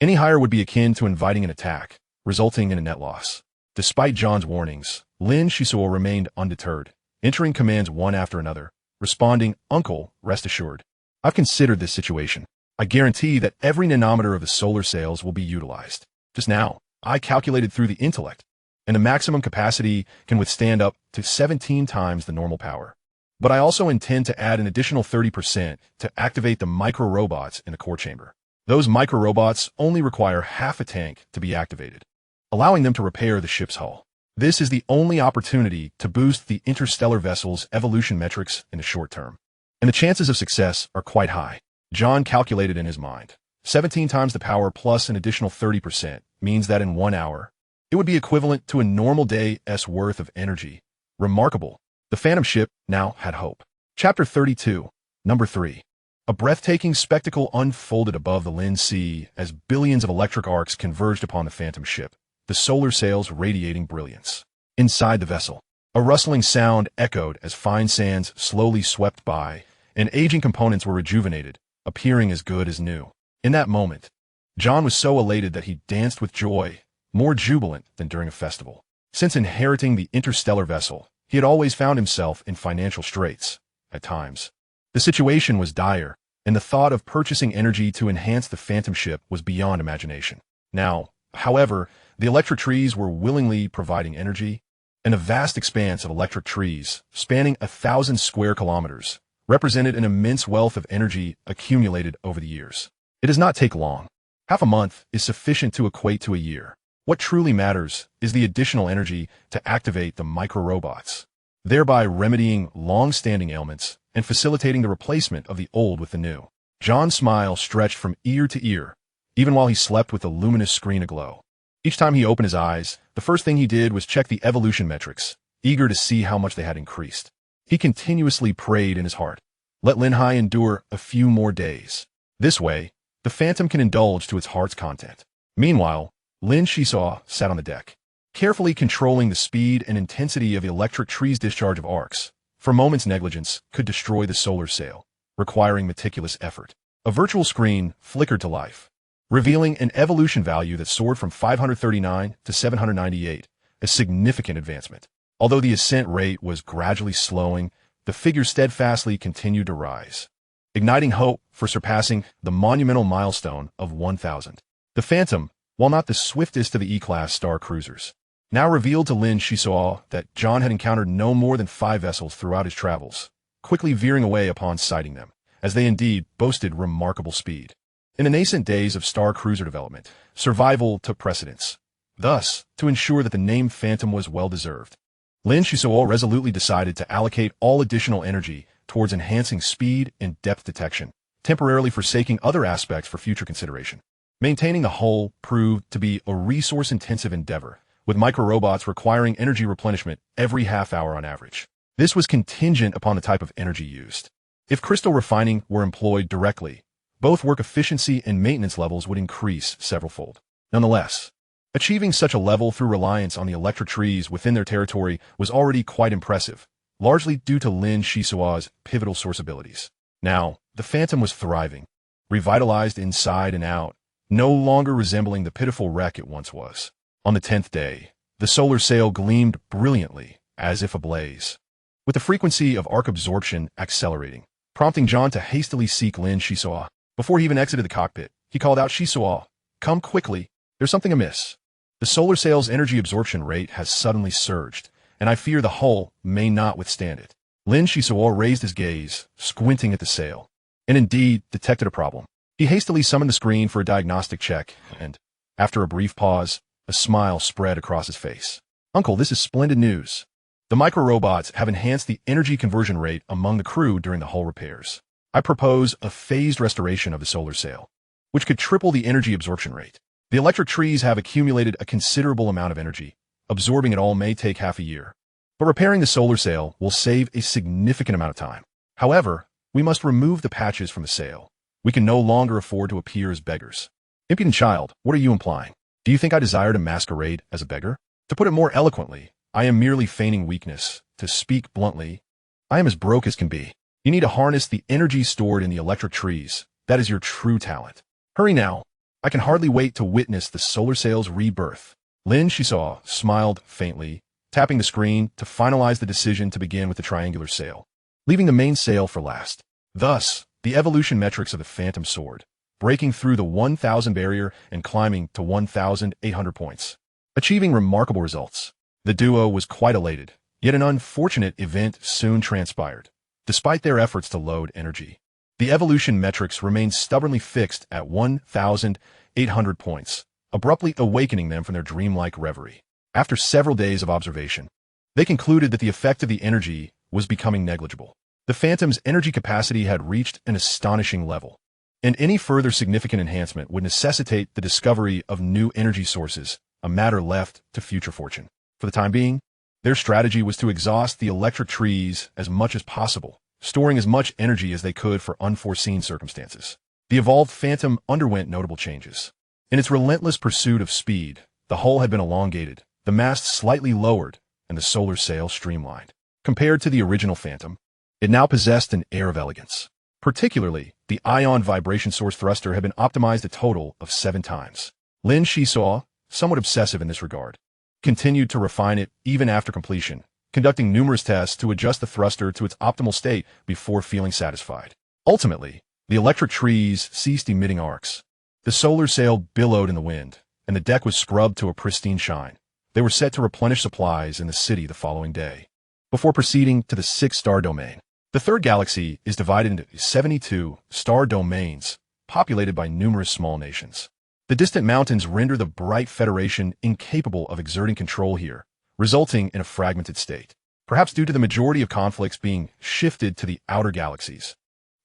Any higher would be akin to inviting an attack, resulting in a net loss. Despite John's warnings, Lin Xisuo remained undeterred, entering commands one after another, responding, "Uncle, rest assured. I've considered this situation. I guarantee that every nanometer of the solar sails will be utilized. Just now, I calculated through the intellect, and the maximum capacity can withstand up to 17 times the normal power. But I also intend to add an additional 30% to activate the micro-robots in the core chamber. Those micro-robots only require half a tank to be activated, allowing them to repair the ship's hull. This is the only opportunity to boost the interstellar vessel's evolution metrics in the short term, and the chances of success are quite high." John calculated in his mind. 17 times the power plus an additional 30% means that in 1 hour, it would be equivalent to a normal day's worth of energy. Remarkable. The Phantom ship now had hope. Chapter 32, Number 3. A breathtaking spectacle unfolded above the Lin Sea as billions of electric arcs converged upon the Phantom ship, the solar sails radiating brilliance. Inside the vessel, a rustling sound echoed as fine sands slowly swept by, and aging components were rejuvenated, appearing as good as new. In that moment, John was so elated that he danced with joy, more jubilant than during a festival. Since inheriting the interstellar vessel, he had always found himself in financial straits, at times. The situation was dire, and the thought of purchasing energy to enhance the Phantom ship was beyond imagination. Now, however, the electric trees were willingly providing energy, and a vast expanse of electric trees, spanning 1,000 square kilometers, represented an immense wealth of energy accumulated over the years. It does not take long. Half a month is sufficient to equate to a year. What truly matters is the additional energy to activate the micro-robots, thereby remedying long-standing ailments and facilitating the replacement of the old with the new. John's smile stretched from ear to ear, even while he slept with the luminous screen aglow. Each time he opened his eyes, the first thing he did was check the evolution metrics, eager to see how much they had increased. He continuously prayed in his heart, "Let Lin Hai endure a few more days. This way, the Phantom can indulge to its heart's content." Meanwhile, Lin Xisuo sat on the deck, carefully controlling the speed and intensity of the electric tree's discharge of arcs. For a moment's negligence could destroy the solar sail, requiring meticulous effort. A virtual screen flickered to life, revealing an evolution value that soared from 539 to 798, a significant advancement. Although the ascent rate was gradually slowing, the figure steadfastly continued to rise, igniting hope for surpassing the monumental milestone of 1,000. The Phantom, while not the swiftest of the E-class star cruisers, now revealed to Lin Xisuo that John had encountered no more than 5 vessels throughout his travels, quickly veering away upon sighting them, as they indeed boasted remarkable speed. In the nascent days of star cruiser development, survival took precedence. Thus, to ensure that the name Phantom was well-deserved, Lin Xisuo resolutely decided to allocate all additional energy towards enhancing speed and depth detection, temporarily forsaking other aspects for future consideration. Maintaining the hull proved to be a resource-intensive endeavor, with micro-robots requiring energy replenishment every half-hour on average. This was contingent upon the type of energy used. If crystal refining were employed directly, both work efficiency and maintenance levels would increase several-fold. Nonetheless, achieving such a level through reliance on the electric trees within their territory was already quite impressive, largely due to Lin Xisuo's pivotal source abilities. Now, the Phantom was thriving, revitalized inside and out, no longer resembling the pitiful wreck it once was. On the 10th day, the solar sail gleamed brilliantly, as if ablaze, with the frequency of arc absorption accelerating, prompting John to hastily seek Lin Xisuo. Before he even exited the cockpit, he called out, "Xisuo, come quickly, there's something amiss." The solar sail's energy absorption rate has suddenly surged, and I fear the hull may not withstand it. Lin Xisuo raised his gaze, squinting at the sail, and indeed detected a problem. He hastily summoned the screen for a diagnostic check, and, after a brief pause, a smile spread across his face. "Uncle, this is splendid news. The micro-robots have enhanced the energy conversion rate among the crew during the hull repairs. I propose a phased restoration of the solar sail, which could triple the energy absorption rate. The electric trees have accumulated a considerable amount of energy. Absorbing it all may take half a year, but repairing the solar sail will save a significant amount of time. However, we must remove the patches from the sail. We can no longer afford to appear as beggars." "Impudent child, what are you implying? Do you think I desire to masquerade as a beggar? To put it more eloquently, I am merely feigning weakness. To speak bluntly, I am as broke as can be. You need to harness the energy stored in the electric trees. That is your true talent. Hurry now. I can hardly wait to witness the solar sail's rebirth." Lin Xisuo smiled faintly, tapping the screen to finalize the decision to begin with the triangular sail, leaving the main sail for last. Thus, the evolution metrics of the Phantom soared, breaking through the 1,000 barrier and climbing to 1,800 points, achieving remarkable results. The duo was quite elated, yet an unfortunate event soon transpired. Despite their efforts to load energy, the evolution metrics remained stubbornly fixed at 1,800 points, abruptly awakening them from their dreamlike reverie. After several days of observation, they concluded that the effect of the energy was becoming negligible. The Phantom's energy capacity had reached an astonishing level, and any further significant enhancement would necessitate the discovery of new energy sources, a matter left to future fortune. For the time being, their strategy was to exhaust the electric trees as much as possible, storing as much energy as they could for unforeseen circumstances. The evolved Phantom underwent notable changes. In its relentless pursuit of speed, the hull had been elongated, the mast slightly lowered, and the solar sail streamlined. Compared to the original Phantom, it now possessed an air of elegance. Particularly, the ion vibration source thruster had been optimized a total of 7 times. Lin Xisuo, somewhat obsessive in this regard, continued to refine it even after completion, conducting numerous tests to adjust the thruster to its optimal state before feeling satisfied. Ultimately, the electric trees ceased emitting arcs. The solar sail billowed in the wind, and the deck was scrubbed to a pristine shine. They were set to replenish supplies in the city the following day, before proceeding to the 6-star domain. The third galaxy is divided into 72 star domains, populated by numerous small nations. The distant mountains render the bright Federation incapable of exerting control here, resulting in a fragmented state. Perhaps due to the majority of conflicts being shifted to the outer galaxies,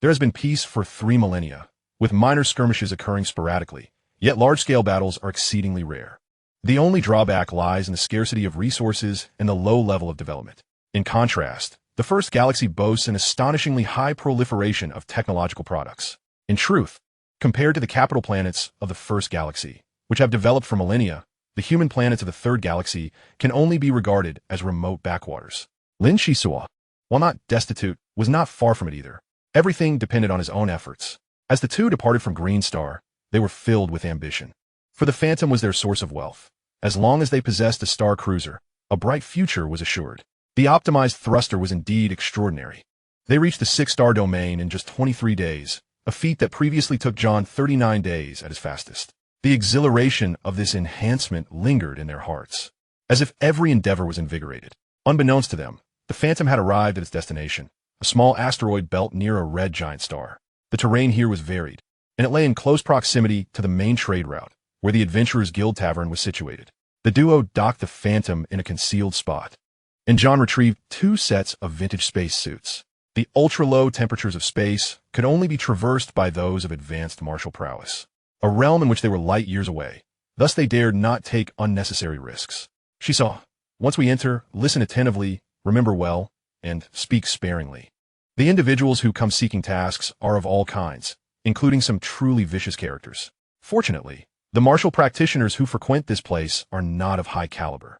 there has been peace for 3 millennia, with minor skirmishes occurring sporadically, yet large-scale battles are exceedingly rare. The only drawback lies in the scarcity of resources and the low level of development. In contrast, the first galaxy boasts an astonishingly high proliferation of technological products. In truth, compared to the capital planets of the first galaxy, which have developed for millennia, the human planets of the third galaxy can only be regarded as remote backwaters. Lin Xisuo, while not destitute, was not far from it either. Everything depended on his own efforts. As the two departed from Green Star, They were filled with ambition. For the Phantom was their source of wealth. As long as they possessed a star cruiser, a bright future was assured. The optimized thruster was indeed extraordinary. They reached the 6-star domain in just 23 days, a feat that previously took John 39 days at his fastest. The exhilaration of this enhancement lingered in their hearts, as if every endeavor was invigorated. Unbeknownst to them, the Phantom had arrived at its destination, a small asteroid belt near a red giant star. The terrain here was varied, and it lay in close proximity to the main trade route, where the Adventurers Guild Tavern was situated. The duo docked the Phantom in a concealed spot, and John retrieved 2 sets of vintage space suits. The ultra-low temperatures of space could only be traversed by those of advanced martial prowess, a realm in which they were light years away. Thus they dared not take unnecessary risks. She saw, "Once we enter, listen attentively, remember well, and speak sparingly." The individuals who come seeking tasks are of all kinds, including some truly vicious characters. Fortunately, the martial practitioners who frequent this place are not of high caliber.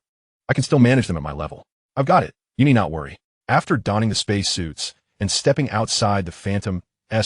I can still manage them at my level. I've got it. You need not worry. After donning the space suits and stepping outside the Phantom's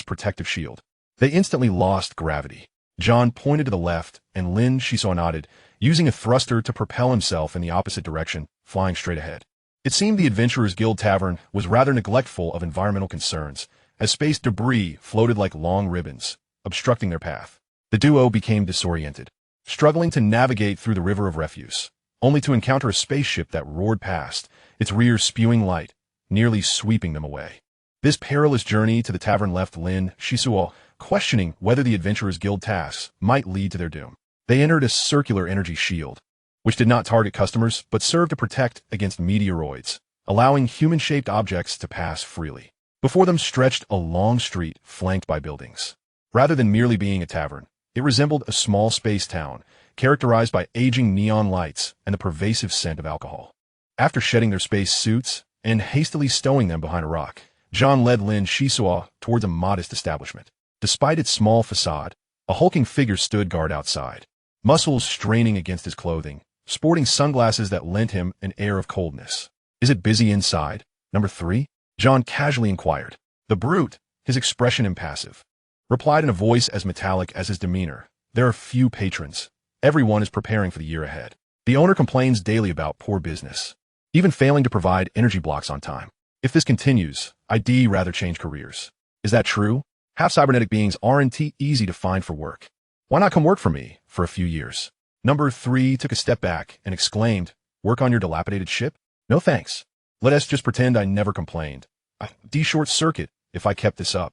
protective shield, they instantly lost gravity. John pointed to the left, and Lin Xisuo nodded, using a thruster to propel himself in the opposite direction, flying straight ahead. It seemed the Adventurers Guild Tavern was rather neglectful of environmental concerns, as space debris floated like long ribbons, obstructing their path. The duo became disoriented, struggling to navigate through the river of refuse, only to encounter a spaceship that roared past, its rear spewing light, nearly sweeping them away. This perilous journey to the tavern left Lin Xisuo questioning whether the Adventurers Guild tasks might lead to their doom. They entered a circular energy shield, which did not target customers but served to protect against meteoroids, allowing human-shaped objects to pass freely. Before them stretched a long street flanked by buildings. Rather than merely being a tavern, it resembled a small space town, characterized by aging neon lights and the pervasive scent of alcohol. After shedding their space suits and hastily stowing them behind a rock, John led Lin Xisuo towards a modest establishment. Despite its small facade, a hulking figure stood guard outside, muscles straining against his clothing, sporting sunglasses that lent him an air of coldness. "Is it busy inside, number 3? John casually inquired. The brute, his expression impassive, replied in a voice as metallic as his demeanor. "There are few patrons. Everyone is preparing for the year ahead. The owner complains daily about poor business, even failing to provide energy blocks on time. If this continues, I'd rather change careers." "Is that true? Half-cybernetic beings aren't easy to find for work. Why not come work for me for a few years?" Number 3 took a step back and exclaimed, "Work on your dilapidated ship? No thanks. Let us just pretend I never complained. I'd short-circuit if I kept this up."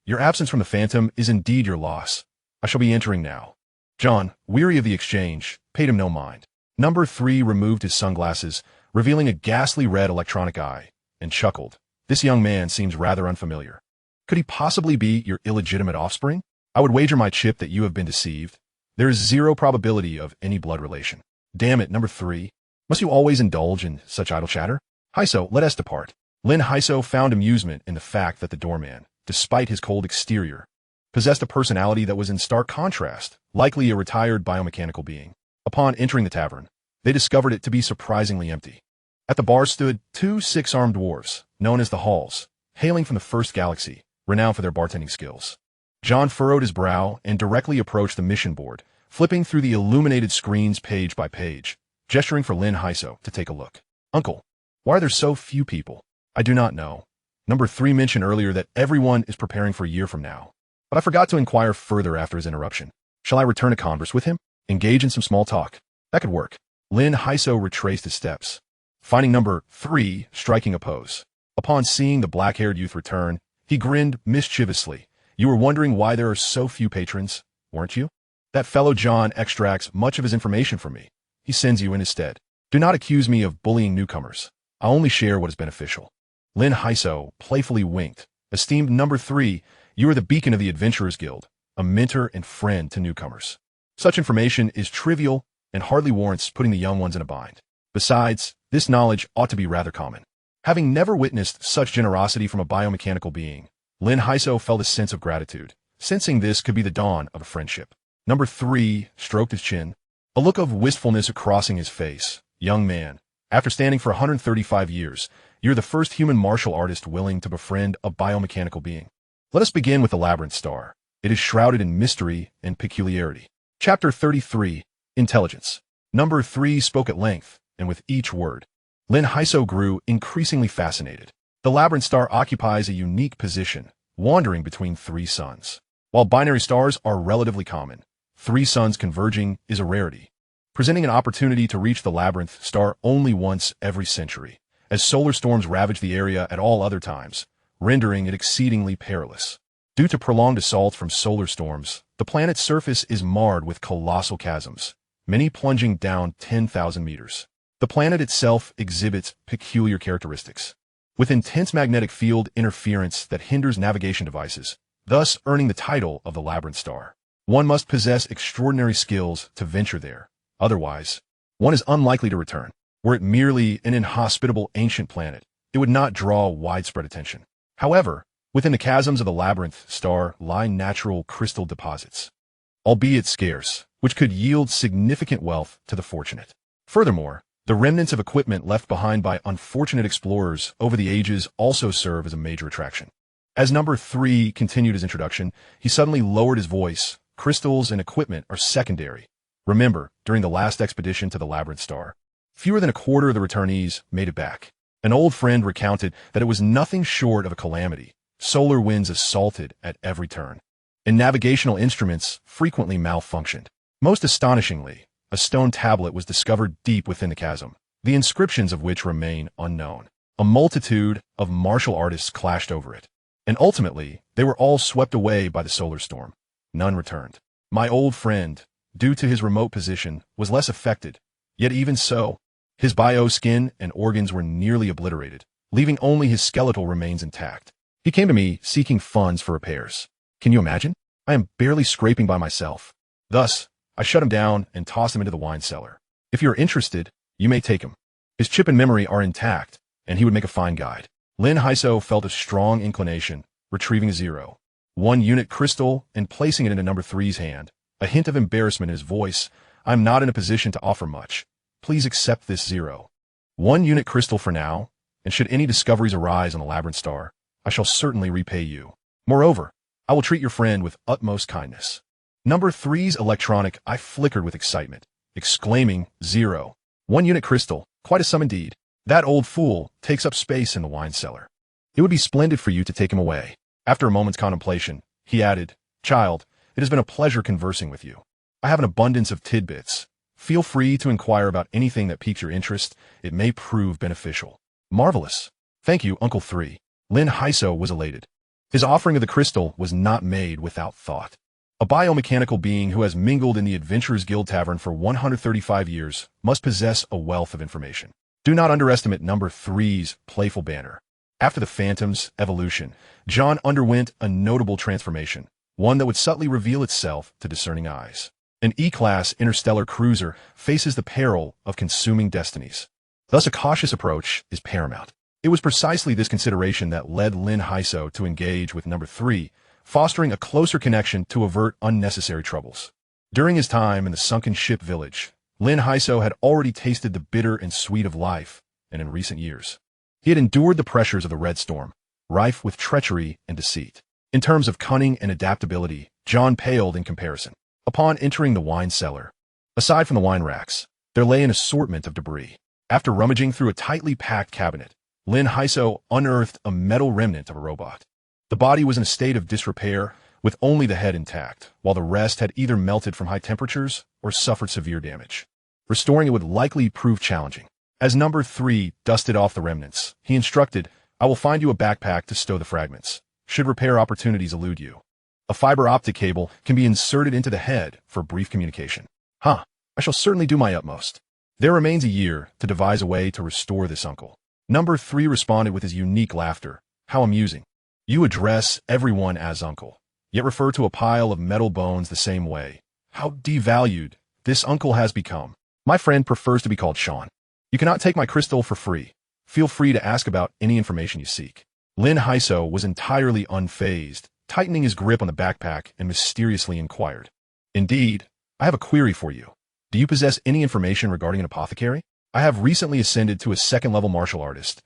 Your absence from the Phantom is indeed your loss. I shall be entering now." John, weary of the exchange, paid him no mind. Number 3 removed his sunglasses, revealing a ghastly red electronic eye, and chuckled. "This young man seems rather unfamiliar. Could he possibly be your illegitimate offspring? I would wager my chip that you have been deceived. There is 0 probability of any blood relation." "Damn it, number 3. Must you always indulge in such idle chatter? Xisuo, let us depart." Lin Xisuo found amusement in the fact that the doorman, despite his cold exterior, possessed a personality that was in stark contrast, likely a retired biomechanical being. Upon entering the tavern, they discovered it to be surprisingly empty. At the bar stood 2 6-armed dwarves, known as the Halls, hailing from the First Galaxy, renowned for their bartending skills. John furrowed his brow and directly approached the mission board, flipping through the illuminated screens page by page, gesturing for Lin Xisuo to take a look. "Uncle, why are there so few people?" "I do not know. Number 3 mentioned earlier that everyone is preparing for a year from now, but I forgot to inquire further after his interruption. Shall I return to converse with him? Engage in some small talk?" "That could work." Lin Xisuo retraced his steps, finding number 3 striking a pose. Upon seeing the black-haired youth return, he grinned mischievously. "You were wondering why there are so few patrons, weren't you? That fellow John extracts much of his information from me. He sends you in his stead. Do not accuse me of bullying newcomers. I only share what is beneficial." Lin Xisuo playfully winked. "Esteemed number 3, you are the beacon of the Adventurers Guild, a mentor and friend to newcomers. Such information is trivial and hardly warrants putting the young ones in a bind. Besides, this knowledge ought to be rather common." Having never witnessed such generosity from a biomechanical being, Lin Xisuo felt a sense of gratitude, sensing this could be the dawn of a friendship. Number 3 stroked his chin, a look of wistfulness crossing his face. "Young man, after standing for 135 years, you're the first human martial artist willing to befriend a biomechanical being. Let us begin with the Labyrinth Star. It is shrouded in mystery and peculiarity. Chapter 33. Intelligence. Number 3 spoke at length, and with each word, Lin Xisuo grew increasingly fascinated. The labyrinth star occupies a unique position, wandering between three suns. While binary stars are relatively common, three suns converging is a rarity, presenting an opportunity to reach the labyrinth star only once every century, as solar storms ravage the area at all other times, rendering it exceedingly perilous. Due to prolonged assaults from solar storms, the planet's surface is marred with colossal chasms, many plunging down 10,000 meters. The planet itself exhibits peculiar characteristics, with intense magnetic field interference that hinders navigation devices, thus earning the title of the Labyrinth Star. One must possess extraordinary skills to venture there. Otherwise, one is unlikely to return. Were it merely an inhospitable ancient planet, it would not draw widespread attention. However, within the chasms of the Labyrinth Star lie natural crystal deposits, albeit scarce, which could yield significant wealth to the fortunate. Furthermore, the remnants of equipment left behind by unfortunate explorers over the ages also serve as a major attraction. As number 3 continued his introduction, he suddenly lowered his voice. Crystals and equipment are secondary. Remember, during the last expedition to the Labyrinth Star, fewer than a quarter of the returnees made it back. An old friend recounted that it was nothing short of a calamity. Solar winds assaulted at every turn, and navigational instruments frequently malfunctioned. Most astonishingly, a stone tablet was discovered deep within the chasm, the inscriptions of which remain unknown. A multitude of martial artists clashed over it, and ultimately they were all swept away by the solar storm. None returned. My old friend, due to his remote position, was less affected, yet even so, his bioskin and organs were nearly obliterated, leaving only his skeletal remains intact. He came to me seeking funds for repairs. Can you imagine? I am barely scraping by myself. Thus, I shut him down and tossed him into the wine cellar. If you're interested, you may take him. His chip and memory are intact, and he would make a fine guide. Lin Xisuo felt a strong inclination, retrieving a 0.1 crystal and placing it into number 3's hand. A hint of embarrassment in his voice. I'm not in a position to offer much. Please accept this 0.1 crystal for now, and should any discoveries arise on the Labyrinth Star, I shall certainly repay you. Moreover, I will treat your friend with utmost kindness. Number 3's electronic eye flickered with excitement, exclaiming, 0.1 crystal, quite a sum indeed. That old fool takes up space in the wine cellar. It would be splendid for you to take him away. After a moment's contemplation, he added, Child, it has been a pleasure conversing with you. I have an abundance of tidbits. Feel free to inquire about anything that piques your interest. It may prove beneficial. Marvelous. Thank you, Uncle 3. Lin Xisuo was elated. His offering of the crystal was not made without thought. A biomechanical being who has mingled in the Adventurers Guild Tavern for 135 years must possess a wealth of information. Do not underestimate number 3's playful banter. After the Phantom's evolution, John underwent a notable transformation, one that would subtly reveal itself to discerning eyes. An E-class interstellar cruiser faces the peril of consuming destinies. Thus a cautious approach is paramount. It was precisely this consideration that led Lin Xisuo to engage with number 3, fostering a closer connection to avert unnecessary troubles. During his time in the sunken ship village, Lin Xisuo had already tasted the bitter and sweet of life, and in recent years, he had endured the pressures of the Red Storm, rife with treachery and deceit. In terms of cunning and adaptability, John paled in comparison. Upon entering the wine cellar, aside from the wine racks, there lay an assortment of debris. After rummaging through a tightly packed cabinet, Lin Xisuo unearthed a metal remnant of a robot. The body was in a state of disrepair, with only the head intact, while the rest had either melted from high temperatures or suffered severe damage. Restoring it would likely prove challenging. As number 3 dusted off the remnants, he instructed, I will find you a backpack to stow the fragments, should repair opportunities elude you. A fiber optic cable can be inserted into the head for brief communication. I shall certainly do my utmost. There remains a year to devise a way to restore this uncle. Number 3 responded with his unique laughter. How amusing. You address everyone as uncle, yet refer to a pile of metal bones the same way. How devalued this uncle has become. My friend prefers to be called Sean. You cannot take my crystal for free. Feel free to ask about any information you seek. Lin Xisuo was entirely unfazed, tightening his grip on the backpack and mysteriously inquired. Indeed, I have a query for you. Do you possess any information regarding an apothecary? I have recently ascended to a second-level martial artist.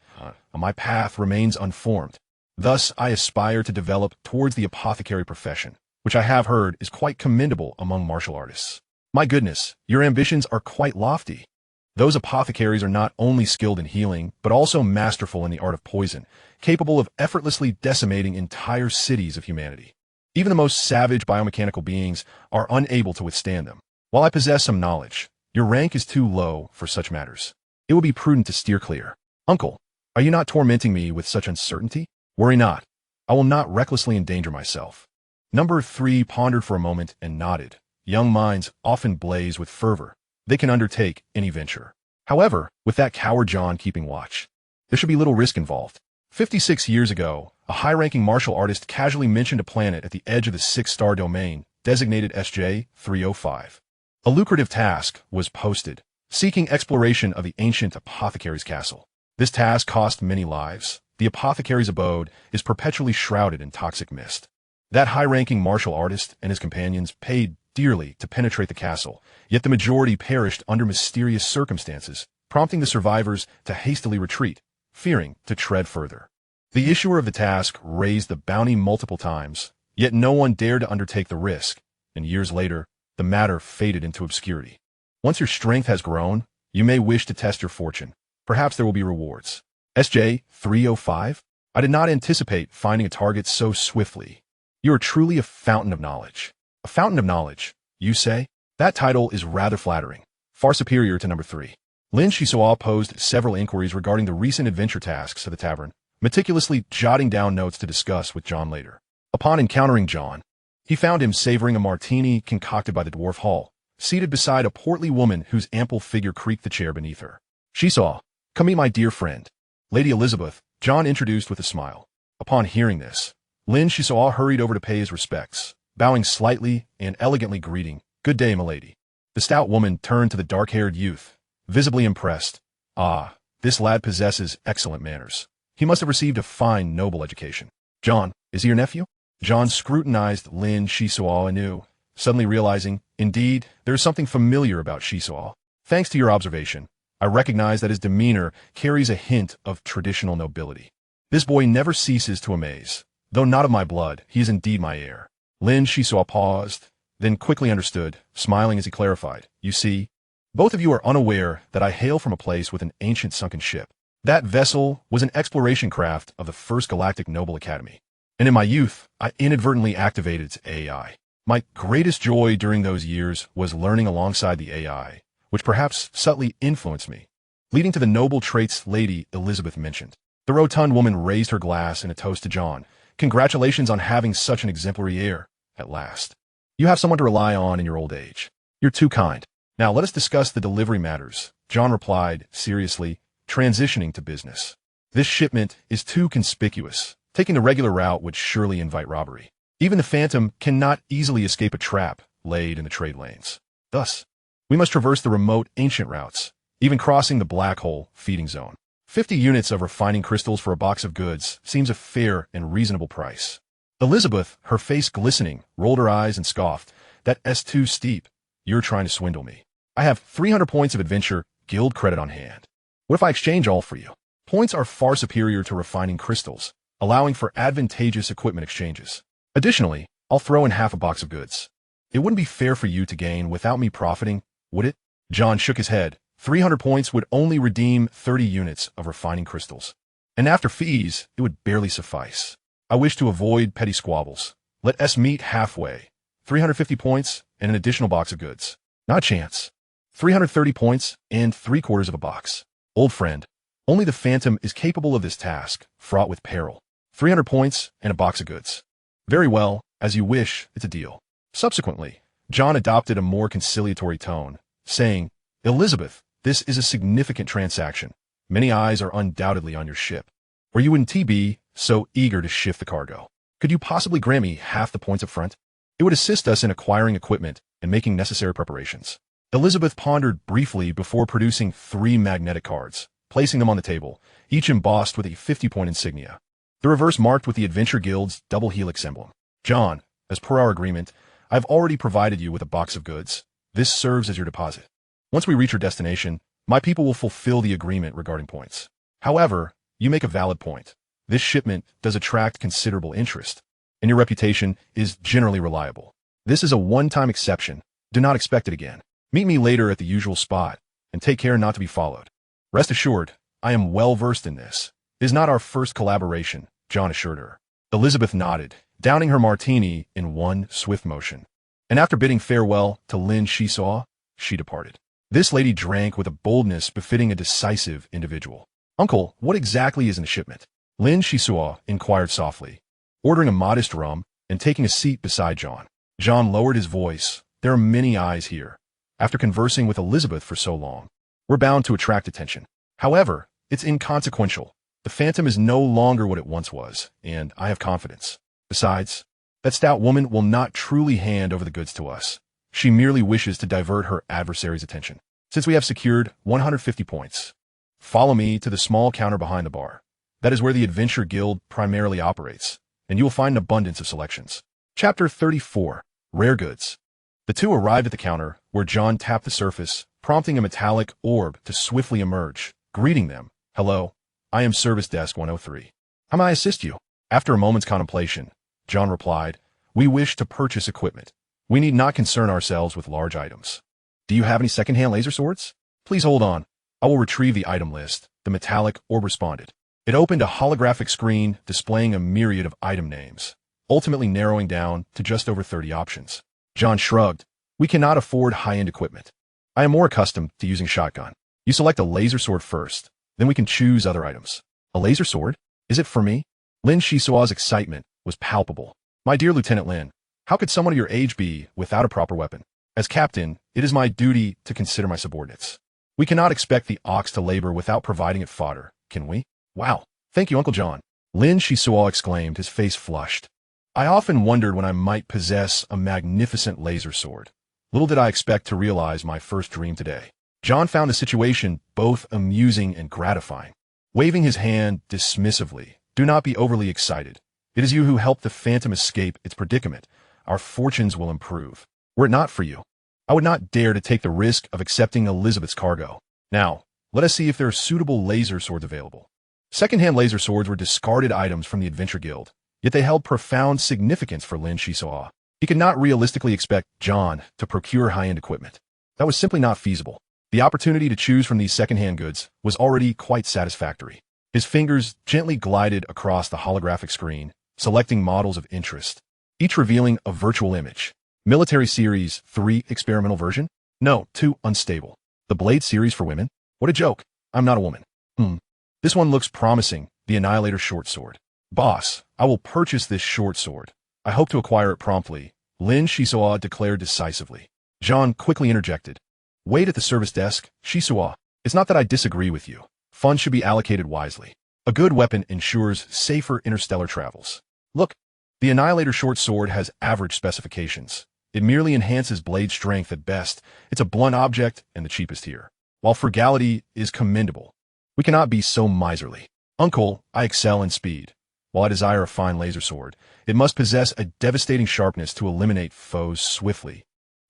My path remains unformed. Thus, I aspire to develop towards the apothecary profession, which I have heard is quite commendable among martial artists. My goodness, your ambitions are quite lofty. Those apothecaries are not only skilled in healing, but also masterful in the art of poison, capable of effortlessly decimating entire cities of humanity. Even the most savage biomechanical beings are unable to withstand them. While I possess some knowledge, your rank is too low for such matters. It will be prudent to steer clear. Uncle, are you not tormenting me with such uncertainty? Worry not. I will not recklessly endanger myself. Number 3 pondered for a moment and nodded. Young minds often blaze with fervor. They can undertake any venture. However, with that coward John keeping watch, there should be little risk involved. 56 years ago, a high-ranking martial artist casually mentioned a planet at the edge of the 6-star domain, designated SJ-305. A lucrative task was posted, seeking exploration of the ancient apothecary's castle. This task cost many lives. The apothecary's abode is perpetually shrouded in toxic mist. That high-ranking martial artist and his companions paid dearly to penetrate the castle, yet the majority perished under mysterious circumstances, prompting the survivors to hastily retreat, fearing to tread further. The issuer of the task raised the bounty multiple times, yet no one dared to undertake the risk, and years later, the matter faded into obscurity. Once your strength has grown, you may wish to test your fortune. Perhaps there will be rewards. SJ-305? I did not anticipate finding a target so swiftly. You are truly a fountain of knowledge. A fountain of knowledge, you say? That title is rather flattering, far superior to number 3. Lin Xisuo posed several inquiries regarding the recent adventure tasks at the tavern, meticulously jotting down notes to discuss with John later. Upon encountering John, he found him savoring a martini concocted by the dwarf hall, seated beside a portly woman whose ample figure creaked the chair beneath her. Xisuo, come meet my dear friend, Lady Elizabeth, John introduced with a smile. Upon hearing this, Lin Xisuo hurried over to pay his respects, bowing slightly and elegantly greeting, "Good day, milady." The stout woman turned to the dark-haired youth, visibly impressed. "Ah, this lad possesses excellent manners. He must have received a fine, noble education." "John, is he your nephew?" John scrutinized Lin Xisuo anew, suddenly realizing, indeed, there is something familiar about Xisuo. "Thanks to your observation, I recognize that his demeanor carries a hint of traditional nobility. This boy never ceases to amaze. Though not of my blood, he is indeed my heir." Lin Xisuo paused, then quickly understood, smiling as he clarified. "You see, both of you are unaware that I hail from a place with an ancient sunken ship. That vessel was an exploration craft of the first Galactic Noble Academy. And in my youth, I inadvertently activated its AI. My greatest joy during those years was learning alongside the AI, which perhaps subtly influenced me, leading to the noble traits Lady Elizabeth mentioned." The rotund woman raised her glass in a toast to John. "Congratulations on having such an exemplary heir, at last. You have someone to rely on in your old age. You're too kind. Now let us discuss the delivery matters," John replied, seriously, transitioning to business. "This shipment is too conspicuous. Taking the regular route would surely invite robbery. Even the Phantom cannot easily escape a trap laid in the trade lanes. Thus, we must traverse the remote ancient routes, even crossing the black hole feeding zone. 50 units of refining crystals for a box of goods seems a fair and reasonable price." Elizabeth, her face glistening, rolled her eyes and scoffed. "That's too steep. You're trying to swindle me. I have 300 points of adventure guild credit on hand. What if I exchange all for you? Points are far superior to refining crystals, allowing for advantageous equipment exchanges. Additionally, I'll throw in half a box of goods. It wouldn't be fair for you to gain without me profiting, would it?" John shook his head. 300 points would only redeem 30 units of refining crystals. And after fees, it would barely suffice. I wish to avoid petty squabbles. Let us meet halfway. 350 points and an additional box of goods. Not a chance. 330 points and 3/4 of a box. Old friend, only the Phantom is capable of this task, fraught with peril. 300 points and a box of goods. Very well, as you wish, it's a deal. Subsequently, John adopted a more conciliatory tone, saying, "Elizabeth, this is a significant transaction. Many eyes are undoubtedly on your ship. Or you wouldn't be so eager to shift the cargo. Could you possibly grant me half the points up front? It would assist us in acquiring equipment and making necessary preparations." Elizabeth pondered briefly before producing 3 magnetic cards, placing them on the table, each embossed with a 50-point insignia. The reverse marked with the Adventure Guild's double helix emblem. "John, as per our agreement, I've already provided you with a box of goods. This serves as your deposit. Once we reach our destination, my people will fulfill the agreement regarding points. However, you make a valid point. This shipment does attract considerable interest. and your reputation is generally reliable. This is a one-time exception. Do not expect it again. Meet me later at the usual spot, and take care not to be followed. Rest assured, I am well-versed in this. It is not our first collaboration, John assured her. Elizabeth nodded, downing her martini in one swift motion. And after bidding farewell to Lin Xisuo, she departed. This lady drank with a boldness befitting a decisive individual. Uncle, what exactly is in the shipment? Lin Xisuo inquired softly, ordering a modest rum and taking a seat beside John. John lowered his voice. There are many eyes here. After conversing with Elizabeth for so long, we're bound to attract attention. However, it's inconsequential. The Phantom is no longer what it once was, and I have confidence. Besides, that stout woman will not truly hand over the goods to us. She merely wishes to divert her adversary's attention. Since we have secured 150 points, follow me to the small counter behind the bar. That is where the Adventure Guild primarily operates, and you will find an abundance of selections. Chapter 34. Rare Goods. The two arrived at the counter, where John tapped the surface, prompting a metallic orb to swiftly emerge, greeting them. Hello, I am Service Desk 103. How may I assist you? After a moment's contemplation, John replied, We wish to purchase equipment. We need not concern ourselves with large items. Do you have any second-hand laser swords? Please hold on. I will retrieve the item list, the metallic orb responded. It opened a holographic screen displaying a myriad of item names, ultimately narrowing down to just over 30 options. John shrugged. We cannot afford high-end equipment. I am more accustomed to using shotgun. You select a laser sword first, then we can choose other items. A laser sword? Is it for me? Lin Xisuo's excitement was palpable. My dear Lieutenant Lin, how could someone of your age be without a proper weapon? As captain, it is my duty to consider my subordinates. We cannot expect the ox to labor without providing it fodder, can we? Wow, thank you, Uncle John. Lin Xisuo exclaimed, his face flushed. I often wondered when I might possess a magnificent laser sword. Little did I expect to realize my first dream today. John found the situation both amusing and gratifying. Waving his hand dismissively, do not be overly excited. It is you who helped the Phantom escape its predicament. Our fortunes will improve. Were it not for you, I would not dare to take the risk of accepting Elizabeth's cargo. Now, let us see if there are suitable laser swords available. Second-hand laser swords were discarded items from the Adventure Guild, yet they held profound significance for Lin Xisuo. He could not realistically expect John to procure high-end equipment. That was simply not feasible. The opportunity to choose from these second-hand goods was already quite satisfactory. His fingers gently glided across the holographic screen, selecting models of interest, each revealing a virtual image. Military Series 3 experimental version? No, 2 unstable. The Blade Series for women? What a joke. I'm not a woman. This one looks promising, the Annihilator short sword. Boss, I will purchase this short sword. I hope to acquire it promptly, Lin Xisuo declared decisively. John quickly interjected. Wait at the service desk, Xisuo. It's not that I disagree with you. Funds should be allocated wisely. A good weapon ensures safer interstellar travels. Look, the Annihilator short sword has average specifications. It merely enhances blade strength at best. It's a blunt object and the cheapest here. While frugality is commendable, we cannot be so miserly. Uncle, I excel in speed. While I desire a fine laser sword, it must possess a devastating sharpness to eliminate foes swiftly,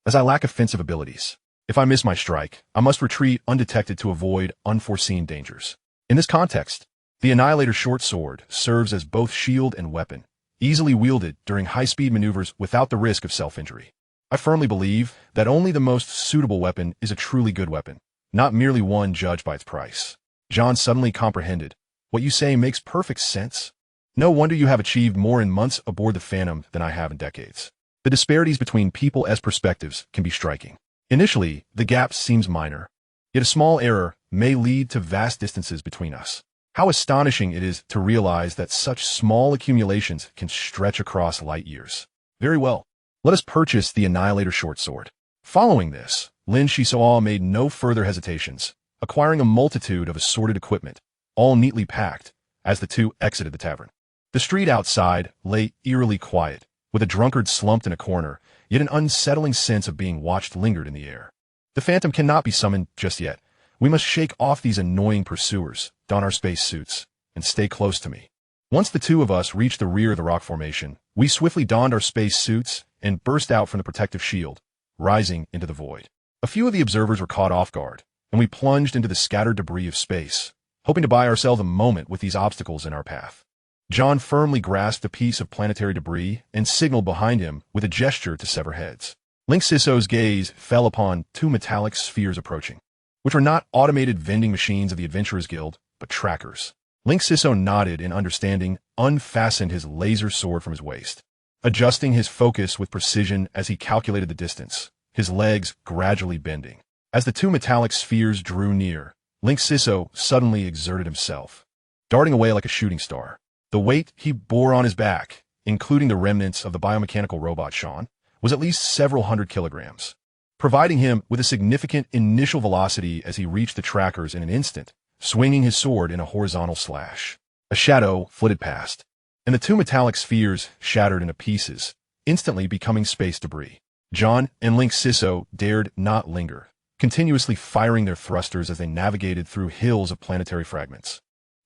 as I lack offensive abilities. If I miss my strike, I must retreat undetected to avoid unforeseen dangers. In this context, the Annihilator short sword serves as both shield and weapon, easily wielded during high-speed maneuvers without the risk of self-injury. I firmly believe that only the most suitable weapon is a truly good weapon, not merely one judged by its price. John suddenly comprehended. What you say makes perfect sense. No wonder you have achieved more in months aboard the Phantom than I have in decades. The disparities between people as perspectives can be striking. Initially, the gap seems minor, yet a small error may lead to vast distances between us. How astonishing it is to realize that such small accumulations can stretch across light years. Very well, let us purchase the Annihilator short sword. Following this, Lin Xisuo made no further hesitations, acquiring a multitude of assorted equipment, all neatly packed, as the two exited the tavern. The street outside lay eerily quiet, with a drunkard slumped in a corner, yet an unsettling sense of being watched lingered in the air. The Phantom cannot be summoned just yet. We must shake off these annoying pursuers, don our space suits, and stay close to me. Once the two of us reached the rear of the rock formation, we swiftly donned our space suits and burst out from the protective shield, rising into the void. A few of the observers were caught off guard, and we plunged into the scattered debris of space, hoping to buy ourselves a moment with these obstacles in our path. John firmly grasped a piece of planetary debris and signaled behind him with a gesture to sever heads. Lin Xisuo's gaze fell upon two metallic spheres approaching, which were not automated vending machines of the Adventurers Guild, but trackers. Lin Xisuo nodded in understanding, unfastened his laser sword from his waist, adjusting his focus with precision as he calculated the distance, his legs gradually bending. As the two metallic spheres drew near, Lin Xisuo suddenly exerted himself, darting away like a shooting star. The weight he bore on his back, including the remnants of the biomechanical robot Sean, was at least several hundred kilograms, providing him with a significant initial velocity as he reached the trackers in an instant, swinging his sword in a horizontal slash. A shadow flitted past, and the two metallic spheres shattered into pieces, instantly becoming space debris. John and Lin Xisuo dared not linger, continuously firing their thrusters as they navigated through hills of planetary fragments,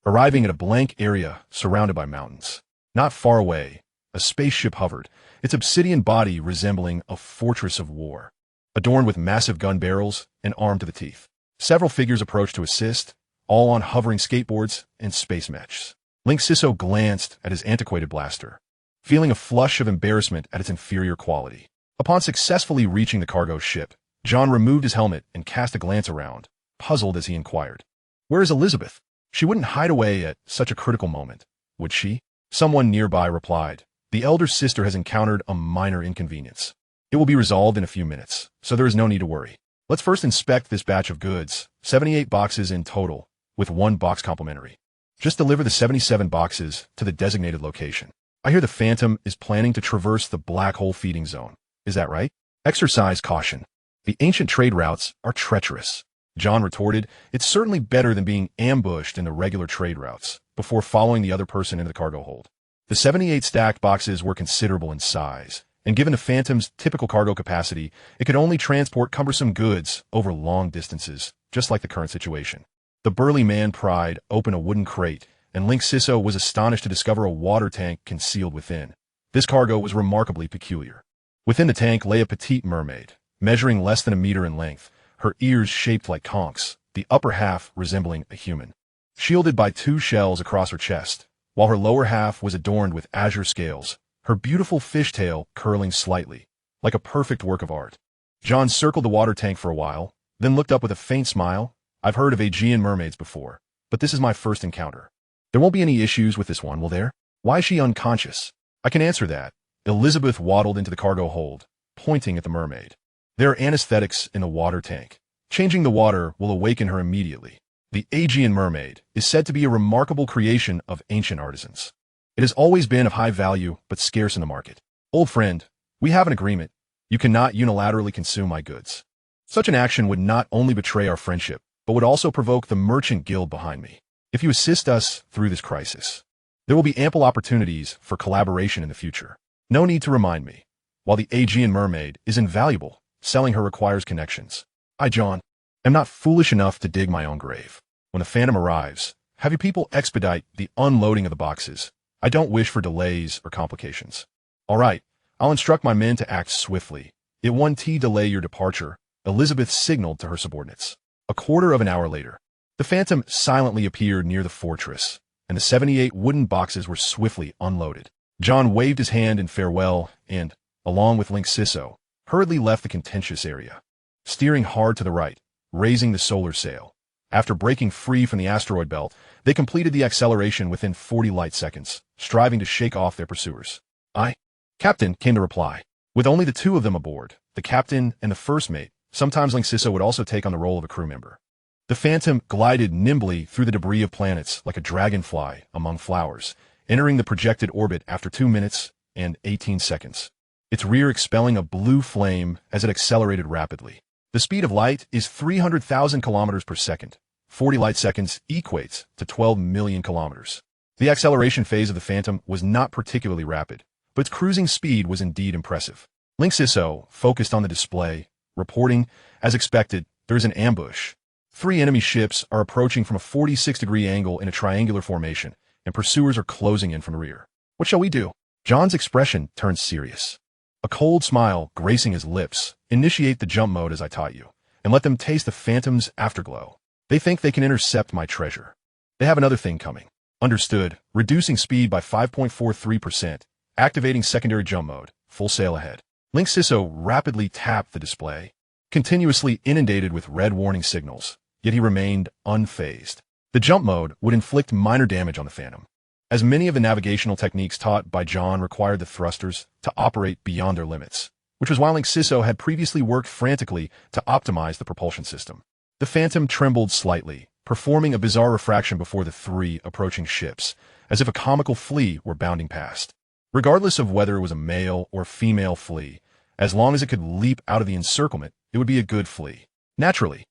arriving at a blank area surrounded by mountains. Not far away, a spaceship hovered, its obsidian body resembling a fortress of war, adorned with massive gun barrels and armed to the teeth. Several figures approached to assist, all on hovering skateboards and space mechs. Lin Xisuo glanced at his antiquated blaster, feeling a flush of embarrassment at its inferior quality. Upon successfully reaching the cargo ship, John removed his helmet and cast a glance around, puzzled as he inquired, "Where is Elizabeth?" She wouldn't hide away at such a critical moment, would she? Someone nearby replied, "The elder sister has encountered a minor inconvenience. It will be resolved in a few minutes, so there is no need to worry. Let's first inspect this batch of goods, 78 boxes in total, with 1 box complimentary. Just deliver the 77 boxes to the designated location. I hear the Phantom is planning to traverse the black hole feeding zone. Is that right? Exercise caution. The ancient trade routes are treacherous." John retorted, "It's certainly better than being ambushed in the regular trade routes before following the other person into the cargo hold." The 78 stacked boxes were considerable in size, and given the Phantom's typical cargo capacity, it could only transport cumbersome goods over long distances, just like the current situation. The burly man pried open a wooden crate, and Lin Xisuo was astonished to discover a water tank concealed within. This cargo was remarkably peculiar. Within the tank lay a petite mermaid, measuring less than a meter in length, her ears shaped like conchs, the upper half resembling a human, shielded by 2 shells across her chest, while her lower half was adorned with azure scales, her beautiful fishtail curling slightly, like a perfect work of art. John circled the water tank for a while, then looked up with a faint smile. "I've heard of Aegean mermaids before, but this is my first encounter. There won't be any issues with this one, will there? Why is she unconscious?" "I can answer that." Elizabeth waddled into the cargo hold, pointing at the mermaid. "There are anesthetics in the water tank. Changing the water will awaken her immediately. The Aegean mermaid is said to be a remarkable creation of ancient artisans. It has always been of high value, but scarce in the market. Old friend, we have an agreement. You cannot unilaterally consume my goods. Such an action would not only betray our friendship, but would also provoke the merchant guild behind me. If you assist us through this crisis, there will be ample opportunities for collaboration in the future. No need to remind me. While the Aegean mermaid is invaluable, selling her requires connections. I, John, am not foolish enough to dig my own grave. When the Phantom arrives, have your people expedite the unloading of the boxes. I don't wish for delays or complications." "All right, I'll instruct my men to act swiftly. It won't delay your departure," Elizabeth signaled to her subordinates. A quarter of an hour later, the Phantom silently appeared near the fortress, and the 78 wooden boxes were swiftly unloaded. John waved his hand in farewell and, along with Lin Xisuo, hurriedly left the contentious area, steering hard to the right, raising the solar sail. After breaking free from the asteroid belt, they completed the acceleration within 40 light seconds, striving to shake off their pursuers. "Aye, Captain," came the reply. With only the 2 of them aboard, the captain and the first mate, sometimes Lin Xisuo would also take on the role of a crew member. The Phantom glided nimbly through the debris of planets like a dragonfly among flowers, entering the projected orbit after 2 minutes and 18 seconds. Its rear expelling a blue flame as it accelerated rapidly. The speed of light is 300,000 kilometers per second. 40 light seconds equates to 12 million kilometers. The acceleration phase of the Phantom was not particularly rapid, but its cruising speed was indeed impressive. Lin Xisuo focused on the display, reporting, "As expected, there is an ambush. 3 enemy ships are approaching from a 46-degree angle in a triangular formation, and pursuers are closing in from the rear. What shall we do?" John's expression turned serious. A cold smile gracing his lips. "Initiate the jump mode as I taught you, and let them taste the Phantom's afterglow. They think they can intercept my treasure. They have another thing coming. Understood. Reducing speed by 5.43%. Activating secondary jump mode. Full sail ahead. Lin Xisuo rapidly tapped the display, continuously inundated with red warning signals, yet he remained unfazed. The jump mode would inflict minor damage on the Phantom, as many of the navigational techniques taught by John required the thrusters to operate beyond their limits, which was why Lin Xisuo had previously worked frantically to optimize the propulsion system. The Phantom trembled slightly, performing a bizarre refraction before the three approaching ships, as if a comical flea were bounding past. Regardless of whether it was a male or female flea, as long as it could leap out of the encirclement, it would be a good flea. Naturally,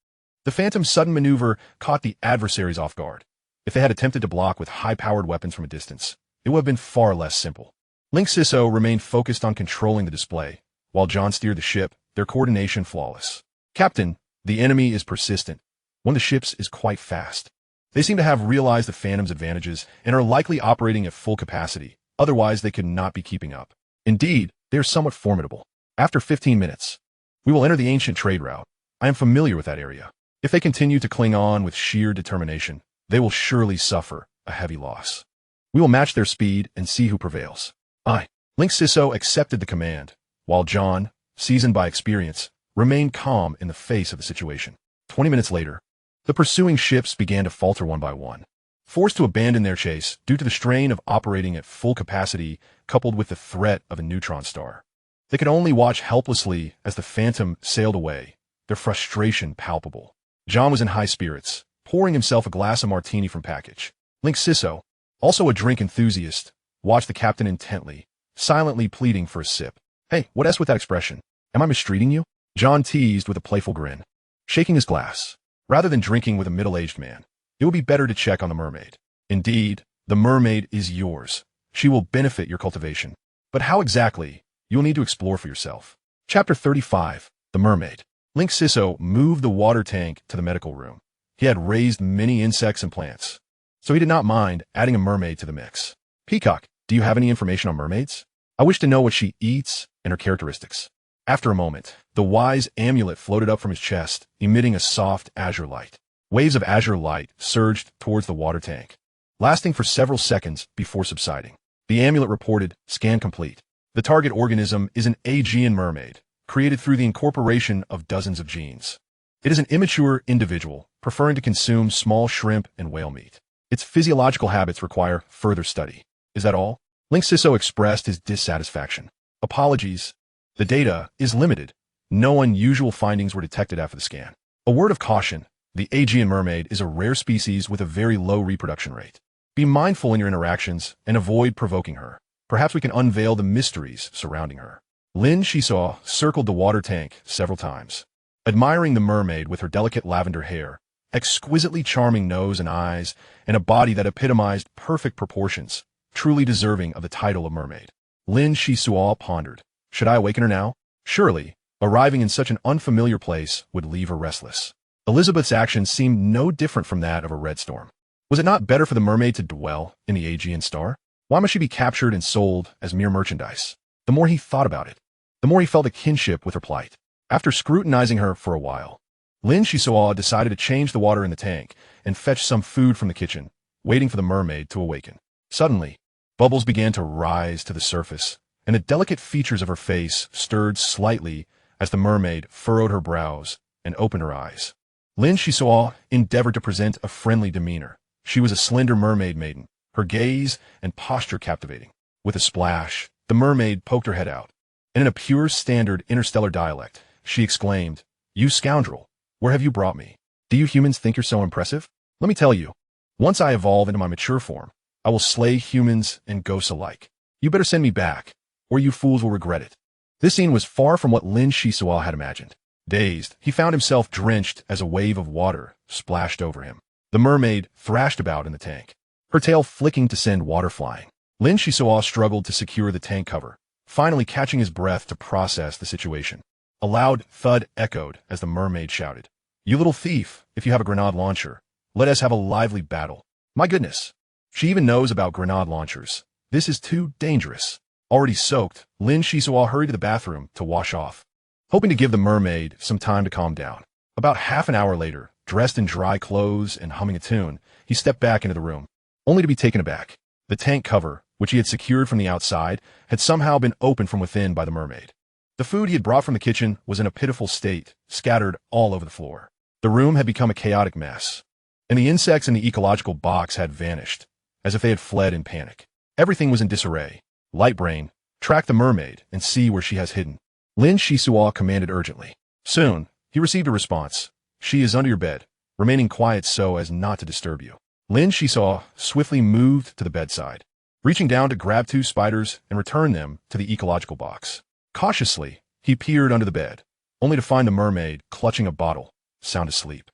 the Phantom's sudden maneuver caught the adversaries off guard. If they had attempted to block with high-powered weapons from a distance, it would have been far less simple. Lin Xisuo remained focused on controlling the display, while John steered the ship, their coordination flawless. Captain, the enemy is persistent. One of the ships is quite fast. They seem to have realized the Phantom's advantages and are likely operating at full capacity. Otherwise, they could not be keeping up. Indeed, they are somewhat formidable. After 15 minutes, we will enter the ancient trade route. I am familiar with that area. If they continue to cling on with sheer determination, they will surely suffer a heavy loss. We will match their speed and see who prevails. Lin Xisuo accepted the command, while John, seasoned by experience, remained calm in the face of the situation. 20 minutes later, the pursuing ships began to falter one by one. Forced to abandon their chase due to the strain of operating at full capacity coupled with the threat of a neutron star, they could only watch helplessly as the Phantom sailed away, their frustration palpable. John was in high spirits, pouring himself a glass of martini from package. Lin Xisuo, also a drink enthusiast, watched the captain intently, silently pleading for a sip. Hey, what S with that expression? Am I mistreating you? John teased with a playful grin, shaking his glass. Rather than drinking with a middle-aged man, it would be better to check on the mermaid. Indeed, the mermaid is yours. She will benefit your cultivation. But how exactly? You'll need to explore for yourself. Chapter 35, The Mermaid. Lin Xisuo moved the water tank to the medical room. He had raised many insects and plants, so he did not mind adding a mermaid to the mix. Peacock, do you have any information on mermaids? I wish to know what she eats and her characteristics. After a moment, the wise amulet floated up from his chest, emitting a soft azure light. Waves of azure light surged towards the water tank, lasting for several seconds before subsiding. The amulet reported, scan complete. The target organism is an Aegean mermaid, created through the incorporation of dozens of genes. It is an immature individual, preferring to consume small shrimp and whale meat. Its physiological habits require further study. Is that all? Lin Xisuo expressed his dissatisfaction. Apologies. The data is limited. No unusual findings were detected after the scan. A word of caution. The Aegean mermaid is a rare species with a very low reproduction rate. Be mindful in your interactions and avoid provoking her. Perhaps we can unveil the mysteries surrounding her. Lin Xisuo circled the water tank several times, admiring the mermaid with her delicate lavender hair, exquisitely charming nose and eyes, and a body that epitomized perfect proportions, truly deserving of the title of mermaid. Lin Xisuo pondered. Should I awaken her now? Surely, arriving in such an unfamiliar place would leave her restless. Elizabeth's actions seemed no different from that of a red storm. Was it not better for the mermaid to dwell in the Aegean star? Why must she be captured and sold as mere merchandise? The more he thought about it, the more he felt a kinship with her plight. After scrutinizing her for a while, Lin Xisuo decided to change the water in the tank and fetch some food from the kitchen, waiting for the mermaid to awaken. Suddenly, bubbles began to rise to the surface, and the delicate features of her face stirred slightly as the mermaid furrowed her brows and opened her eyes. Lin Xisuo endeavored to present a friendly demeanor. She was a slender mermaid maiden, her gaze and posture captivating. With a splash, the mermaid poked her head out, and in a pure standard interstellar dialect, she exclaimed, "You scoundrel, where have you brought me? Do you humans think you're so impressive? Let me tell you, once I evolve into my mature form, I will slay humans and ghosts alike. You better send me back, or you fools will regret it." This scene was far from what Lin Xisuo had imagined. Dazed, he found himself drenched as a wave of water splashed over him. The mermaid thrashed about in the tank, her tail flicking to send water flying. Lin Xisuo struggled to secure the tank cover, finally catching his breath to process the situation. A loud thud echoed as the mermaid shouted, "You little thief, if you have a grenade launcher, let us have a lively battle." My goodness, she even knows about grenade launchers. This is too dangerous. Already soaked, Lin Xisuo hurried to the bathroom to wash off, hoping to give the mermaid some time to calm down. About half an hour later, dressed in dry clothes and humming a tune, he stepped back into the room. only to be taken aback. The tank cover, which he had secured from the outside, had somehow been opened from within by the mermaid. The food he had brought from the kitchen was in a pitiful state, scattered all over the floor. The room had become a chaotic mess, and the insects in the ecological box had vanished, as if they had fled in panic. Everything was in disarray. Lightbrain, track the mermaid and see where she has hidden. Lin Xisuo commanded urgently. Soon, he received a response. She is under your bed, remaining quiet so as not to disturb you. Lin Xisuo swiftly moved to the bedside, reaching down to grab 2 spiders and return them to the ecological box. Cautiously, he peered under the bed, only to find the mermaid clutching a bottle, sound asleep.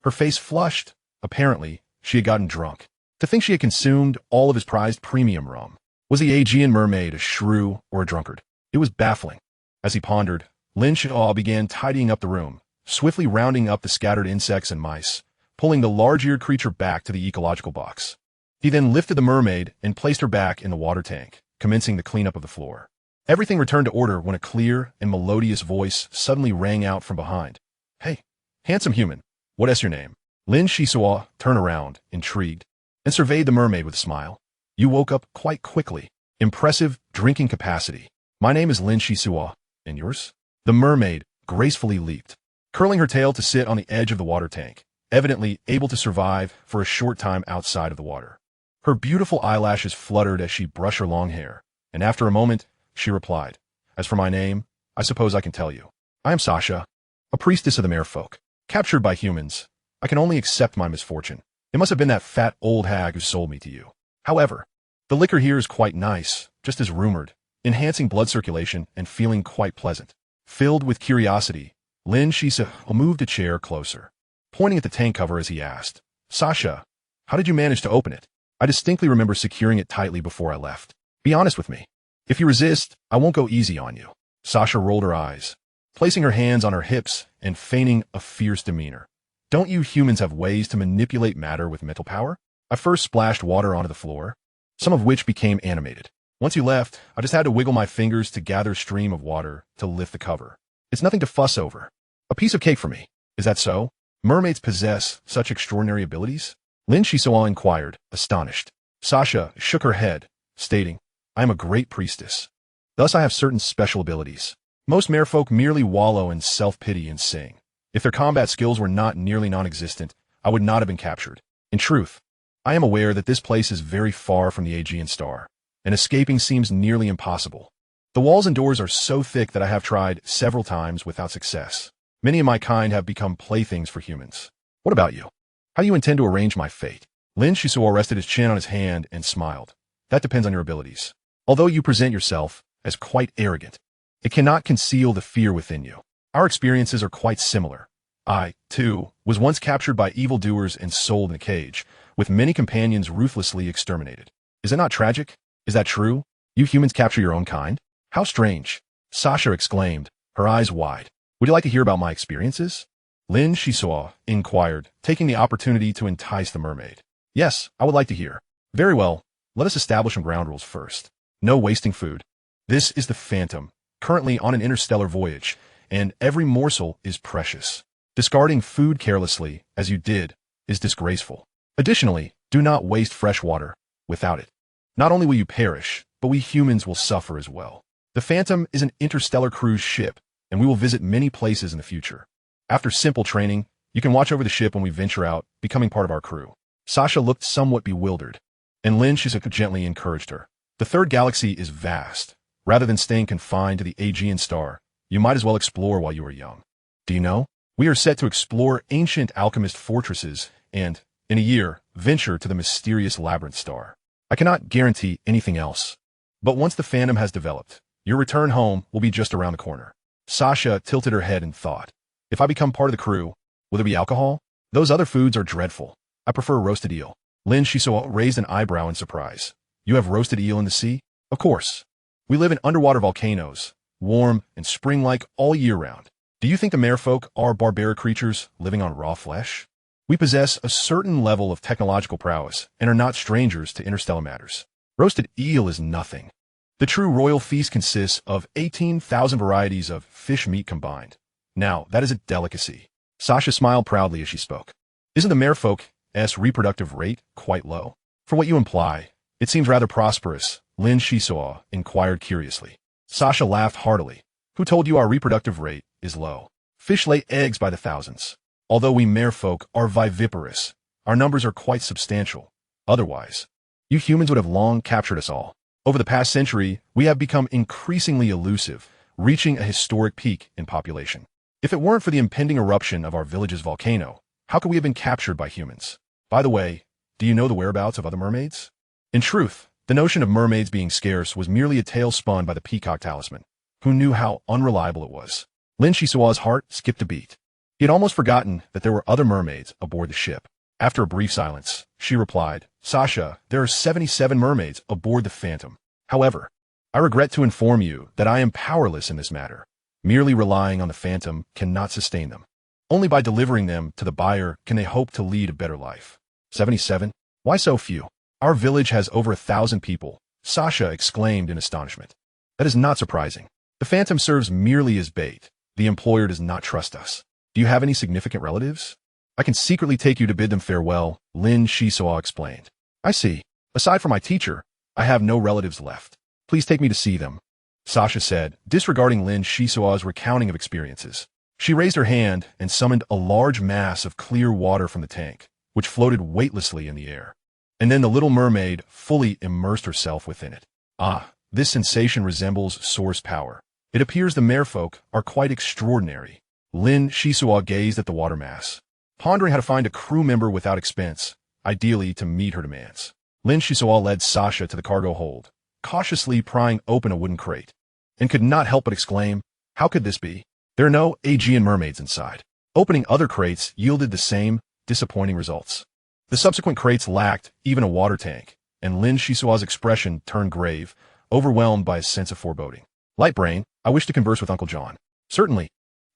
Her face flushed. Apparently, she had gotten drunk. To think she had consumed all of his prized premium rum. Was the Aegean mermaid a shrew or a drunkard? It was baffling. As he pondered, Lin Xisuo began tidying up the room, swiftly rounding up the scattered insects and mice, pulling the large-eared creature back to the ecological box. He then lifted the mermaid and placed her back in the water tank, commencing the cleanup of the floor. Everything returned to order when a clear and melodious voice suddenly rang out from behind. Hey, handsome human, what is your name? Lin Xisuo turned around, intrigued, and surveyed the mermaid with a smile. You woke up quite quickly. Impressive drinking capacity. My name is Lin Xisuo, and yours? The mermaid gracefully leaped, curling her tail to sit on the edge of the water tank, evidently able to survive for a short time outside of the water. Her beautiful eyelashes fluttered as she brushed her long hair, and after a moment, she replied, As for my name, I suppose I can tell you. I am Sasha, a priestess of the merfolk, captured by humans. I can only accept my misfortune. It must have been that fat old hag who sold me to you. However, the liquor here is quite nice, just as rumored, enhancing blood circulation and feeling quite pleasant. Filled with curiosity, Lin Xisuo moved a chair closer, pointing at the tank cover as he asked, Sasha, how did you manage to open it? I distinctly remember securing it tightly before I left. Be honest with me. If you resist, I won't go easy on you. Sasha rolled her eyes, placing her hands on her hips and feigning a fierce demeanor. Don't you humans have ways to manipulate matter with mental power? I first splashed water onto the floor, some of which became animated. Once you left, I just had to wiggle my fingers to gather a stream of water to lift the cover. It's nothing to fuss over. A piece of cake for me. Is that so? Mermaids possess such extraordinary abilities? Lin Xisuo inquired, astonished. Sasha shook her head, stating, I am a great priestess. Thus I have certain special abilities. Most merfolk merely wallow in self-pity and sing. If their combat skills were not nearly non-existent, I would not have been captured. In truth, I am aware that this place is very far from the Aegean star, and escaping seems nearly impossible. The walls and doors are so thick that I have tried several times without success. Many of my kind have become playthings for humans. What about you? How do you intend to arrange my fate? Lin Xisuo rested his chin on his hand and smiled. That depends on your abilities. Although you present yourself as quite arrogant, it cannot conceal the fear within you. Our experiences are quite similar. I, too, was once captured by evildoers and sold in a cage, with many companions ruthlessly exterminated. Is it not tragic? Is that true? You humans capture your own kind? How strange. Sasha exclaimed, her eyes wide. Would you like to hear about my experiences? Lin Xisuo inquired, taking the opportunity to entice the mermaid. Yes, I would like to hear. Very well, let us establish some ground rules first. No wasting food. This is the Phantom, currently on an interstellar voyage, and every morsel is precious. Discarding food carelessly, as you did, is disgraceful. Additionally, do not waste fresh water. Without it, not only will you perish, but we humans will suffer as well. The Phantom is an interstellar cruise ship, and we will visit many places in the future. After simple training, you can watch over the ship when we venture out, becoming part of our crew. Sasha looked somewhat bewildered, and Lin Xisuo gently encouraged her. The third galaxy is vast. Rather than staying confined to the Aegean star, you might as well explore while you are young. Do you know? We are set to explore ancient alchemist fortresses and, in a year, venture to the mysterious Labyrinth star. I cannot guarantee anything else. But once the Phantom has developed, your return home will be just around the corner. Sasha tilted her head in thought. If I become part of the crew, will there be alcohol? Those other foods are dreadful. I prefer roasted eel. Lin Xisuo raised an eyebrow in surprise. You have roasted eel in the sea? Of course. We live in underwater volcanoes, warm and spring-like all year round. Do you think the merfolk are barbaric creatures living on raw flesh? We possess a certain level of technological prowess and are not strangers to interstellar matters. Roasted eel is nothing. The true royal feast consists of 18,000 varieties of fish meat combined. Now, that is a delicacy. Sasha smiled proudly as she spoke. Isn't the merfolk's reproductive rate quite low? From what you imply, it seems rather prosperous, Lin Xisuo inquired curiously. Sasha laughed heartily. Who told you our reproductive rate is low? Fish lay eggs by the thousands. Although we merfolk are viviparous, our numbers are quite substantial. Otherwise, you humans would have long captured us all. Over the past century, we have become increasingly elusive, reaching a historic peak in population. If it weren't for the impending eruption of our village's volcano, how could we have been captured by humans? By the way, do you know the whereabouts of other mermaids? In truth, the notion of mermaids being scarce was merely a tale spun by the peacock talisman. Who knew how unreliable it was? Lin Xisuo's heart skipped a beat. He had almost forgotten that there were other mermaids aboard the ship. After a brief silence, she replied, Sasha, there are 77 mermaids aboard the Phantom. However, I regret to inform you that I am powerless in this matter. Merely relying on the Phantom cannot sustain them. Only by delivering them to the buyer can they hope to lead a better life. 77? Why so few? Our village has over 1,000 people, Sasha exclaimed in astonishment. That is not surprising. The Phantom serves merely as bait. The employer does not trust us. Do you have any significant relatives? I can secretly take you to bid them farewell, Lin Xisuo explained. I see. Aside from my teacher, I have no relatives left. Please take me to see them, Sasha said, disregarding Lin Xisuo's recounting of experiences. She raised her hand and summoned a large mass of clear water from the tank, which floated weightlessly in the air. And then the little mermaid fully immersed herself within it. Ah, this sensation resembles source power. It appears the merfolk are quite extraordinary. Lin Xisuo gazed at the water mass, pondering how to find a crew member without expense, ideally to meet her demands. Lin Xisuo led Sasha to the cargo hold, cautiously prying open a wooden crate, and could not help but exclaim, how could this be? There are no Aegean mermaids inside. Opening other crates yielded the same disappointing results. The subsequent crates lacked even a water tank, and Lin Xisuo's expression turned grave, overwhelmed by a sense of foreboding. Light brain, I wish to converse with Uncle John. Certainly.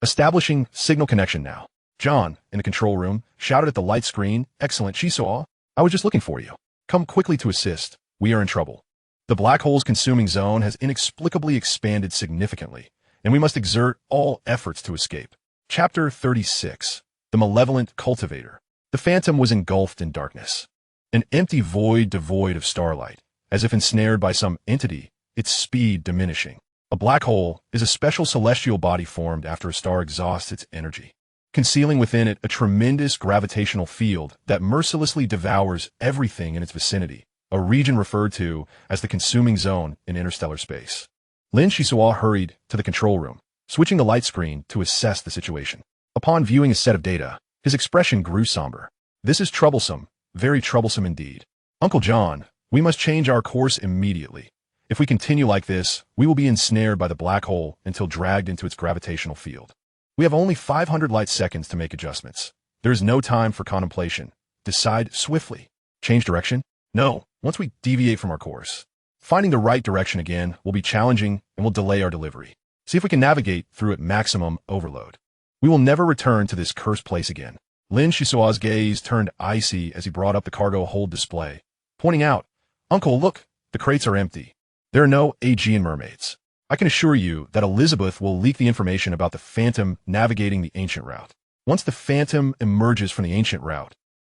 Establishing signal connection now. John, in the control room, shouted at the light screen, Excellent, Xisuo. I was just looking for you. Come quickly to assist. We are in trouble. The black hole's consuming zone has inexplicably expanded significantly, and we must exert all efforts to escape. Chapter 36. The Malevolent Cultivator. The Phantom was engulfed in darkness. An empty void devoid of starlight, as if ensnared by some entity, its speed diminishing. A black hole is a special celestial body formed after a star exhausts its energy, concealing within it a tremendous gravitational field that mercilessly devours everything in its vicinity, a region referred to as the consuming zone in interstellar space. Lin Xisuo hurried to the control room, switching the light screen to assess the situation. Upon viewing a set of data, his expression grew somber. This is troublesome, very troublesome indeed. Uncle John, we must change our course immediately. If we continue like this, we will be ensnared by the black hole until dragged into its gravitational field. We have only 500 light seconds to make adjustments. There is no time for contemplation. Decide swiftly. Change direction? No, once we deviate from our course. Finding the right direction again will be challenging and will delay our delivery. See if we can navigate through at maximum overload. We will never return to this cursed place again. Lin Xisuo's gaze turned icy as he brought up the cargo hold display, pointing out, Uncle, look, the crates are empty. There are no Aegean mermaids. I can assure you that Elizabeth will leak the information about the Phantom navigating the ancient route. Once the Phantom emerges from the ancient route,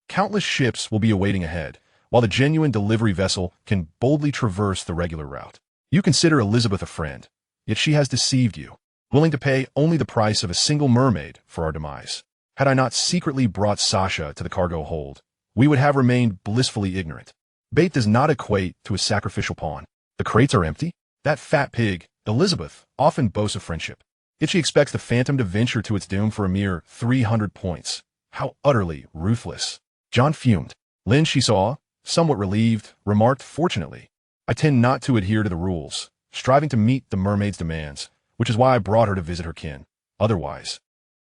countless ships will be awaiting ahead, while the genuine delivery vessel can boldly traverse the regular route. You consider Elizabeth a friend, yet she has deceived you, willing to pay only the price of a single mermaid for our demise. Had I not secretly brought Sasha to the cargo hold, we would have remained blissfully ignorant. Bait does not equate to a sacrificial pawn. The crates are empty? That fat pig, Elizabeth, often boasts of friendship. Yet she expects the Phantom to venture to its doom for a mere 300 points. How utterly ruthless. John fumed. Lin Xisuo, somewhat relieved, remarked, Fortunately, I tend not to adhere to the rules, striving to meet the mermaid's demands, which is why I brought her to visit her kin. Otherwise,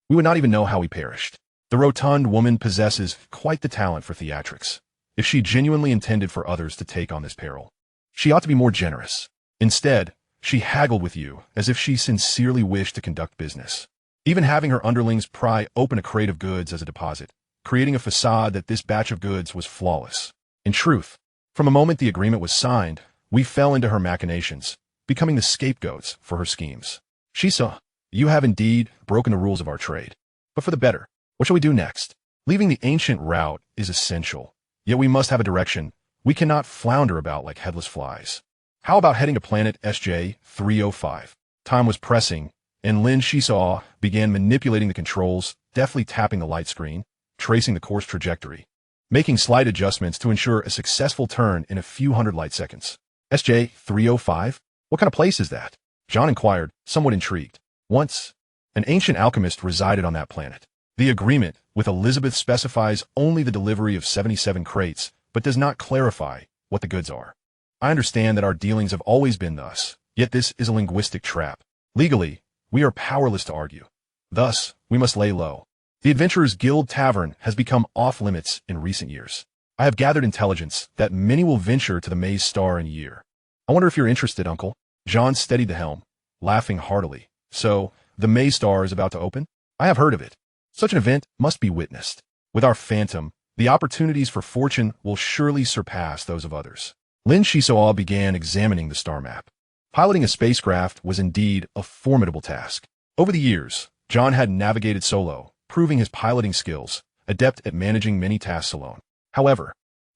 we would not even know how we perished. The rotund woman possesses quite the talent for theatrics. If she genuinely intended for others to take on this peril, she ought to be more generous. Instead, she haggled with you as if she sincerely wished to conduct business, even having her underlings pry open a crate of goods as a deposit, creating a facade that this batch of goods was flawless. In truth, from the moment the agreement was signed, we fell into her machinations, becoming the scapegoats for her schemes. Xisuo, you have indeed broken the rules of our trade. But for the better, what shall we do next? Leaving the ancient route is essential, yet we must have a direction. We cannot flounder about like headless flies. How about heading to planet SJ-305? Time was pressing, and Lin Xisuo began manipulating the controls, deftly tapping the light screen, tracing the course trajectory, making slight adjustments to ensure a successful turn in a few hundred light seconds. SJ-305? What kind of place is that? John inquired, somewhat intrigued. Once, an ancient alchemist resided on that planet. The agreement with Elizabeth specifies only the delivery of 77 crates, but does not clarify what the goods are. I understand that our dealings have always been thus, yet this is a linguistic trap. Legally, we are powerless to argue. Thus, we must lay low. The Adventurers Guild Tavern has become off-limits in recent years. I have gathered intelligence that many will venture to the Maze Star in a year. I wonder if you're interested, Uncle. John steadied the helm, laughing heartily. So, the Maze Star is about to open? I have heard of it. Such an event must be witnessed. With our Phantom, the opportunities for fortune will surely surpass those of others. Lin Xisuo began examining the star map. Piloting a spacecraft was indeed a formidable task. Over the years, John had navigated solo, proving his piloting skills, adept at managing many tasks alone. However,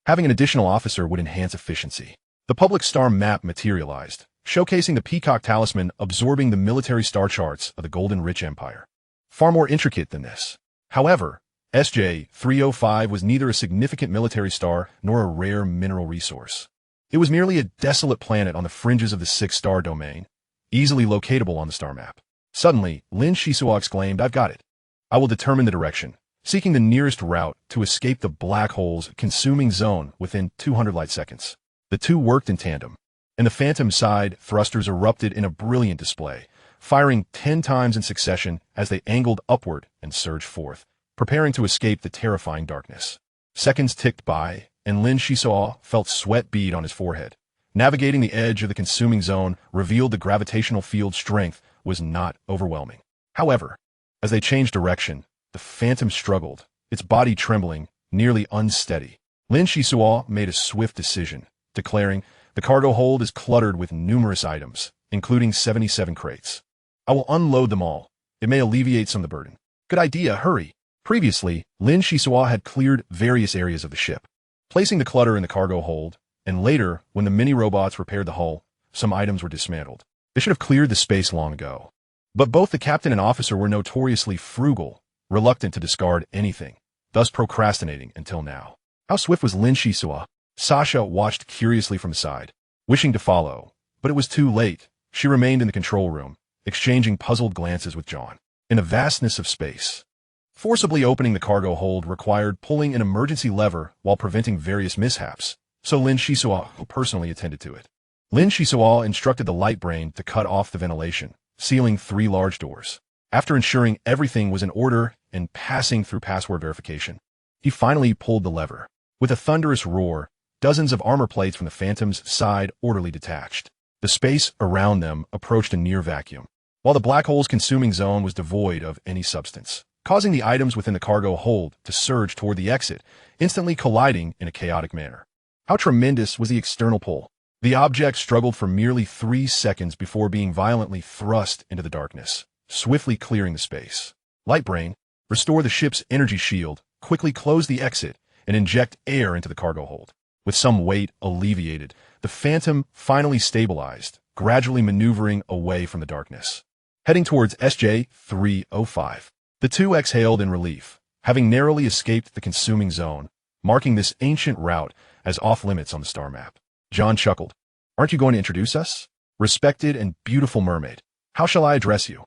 having an additional officer would enhance efficiency. The public star map materialized, showcasing the Peacock Talisman absorbing the military star charts of the Golden Rich Empire. Far more intricate than this. However, SJ-305 was neither a significant military star nor a rare mineral resource. It was merely a desolate planet on the fringes of the six-star domain, easily locatable on the star map. Suddenly, Lin Xisuo exclaimed, I've got it. I will determine the direction, seeking the nearest route to escape the black hole's consuming zone within 200 light seconds. The two worked in tandem, and the Phantom side thrusters erupted in a brilliant display, firing 10 times in succession as they angled upward and surged forth, preparing to escape the terrifying darkness. Seconds ticked by, and Lin Xisuo felt sweat bead on his forehead. Navigating the edge of the consuming zone revealed the gravitational field strength was not overwhelming. However, as they changed direction, the Phantom struggled, its body trembling, nearly unsteady. Lin Xisuo made a swift decision, declaring, the cargo hold is cluttered with numerous items, including 77 crates. I will unload them all. It may alleviate some of the burden. Good idea, hurry. Previously, Lin Xisuo had cleared various areas of the ship, placing the clutter in the cargo hold, and later, when the mini-robots repaired the hull, some items were dismantled. They should have cleared the space long ago. But both the captain and officer were notoriously frugal, reluctant to discard anything, thus procrastinating until now. How swift was Lin Xisuo? Sasha watched curiously from the side, wishing to follow, but it was too late. She remained in the control room, exchanging puzzled glances with John. In the vastness of space, forcibly opening the cargo hold required pulling an emergency lever while preventing various mishaps, so Lin Xisuo personally attended to it. Lin Xisuo instructed the light brain to cut off the ventilation, sealing 3 large doors. After ensuring everything was in order and passing through password verification, he finally pulled the lever. With a thunderous roar, dozens of armor plates from the Phantom's side orderly detached. The space around them approached a near vacuum, while the black hole's consuming zone was devoid of any substance, causing the items within the cargo hold to surge toward the exit, instantly colliding in a chaotic manner. How tremendous was the external pull? The object struggled for merely 3 seconds before being violently thrust into the darkness, swiftly clearing the space. Lightbrain, restore the ship's energy shield, quickly close the exit, and inject air into the cargo hold. With some weight alleviated, the Phantom finally stabilized, gradually maneuvering away from the darkness. Heading towards SJ-305. The two exhaled in relief, having narrowly escaped the consuming zone, marking this ancient route as off-limits on the star map. John chuckled. Aren't you going to introduce us? Respected and beautiful mermaid. How shall I address you?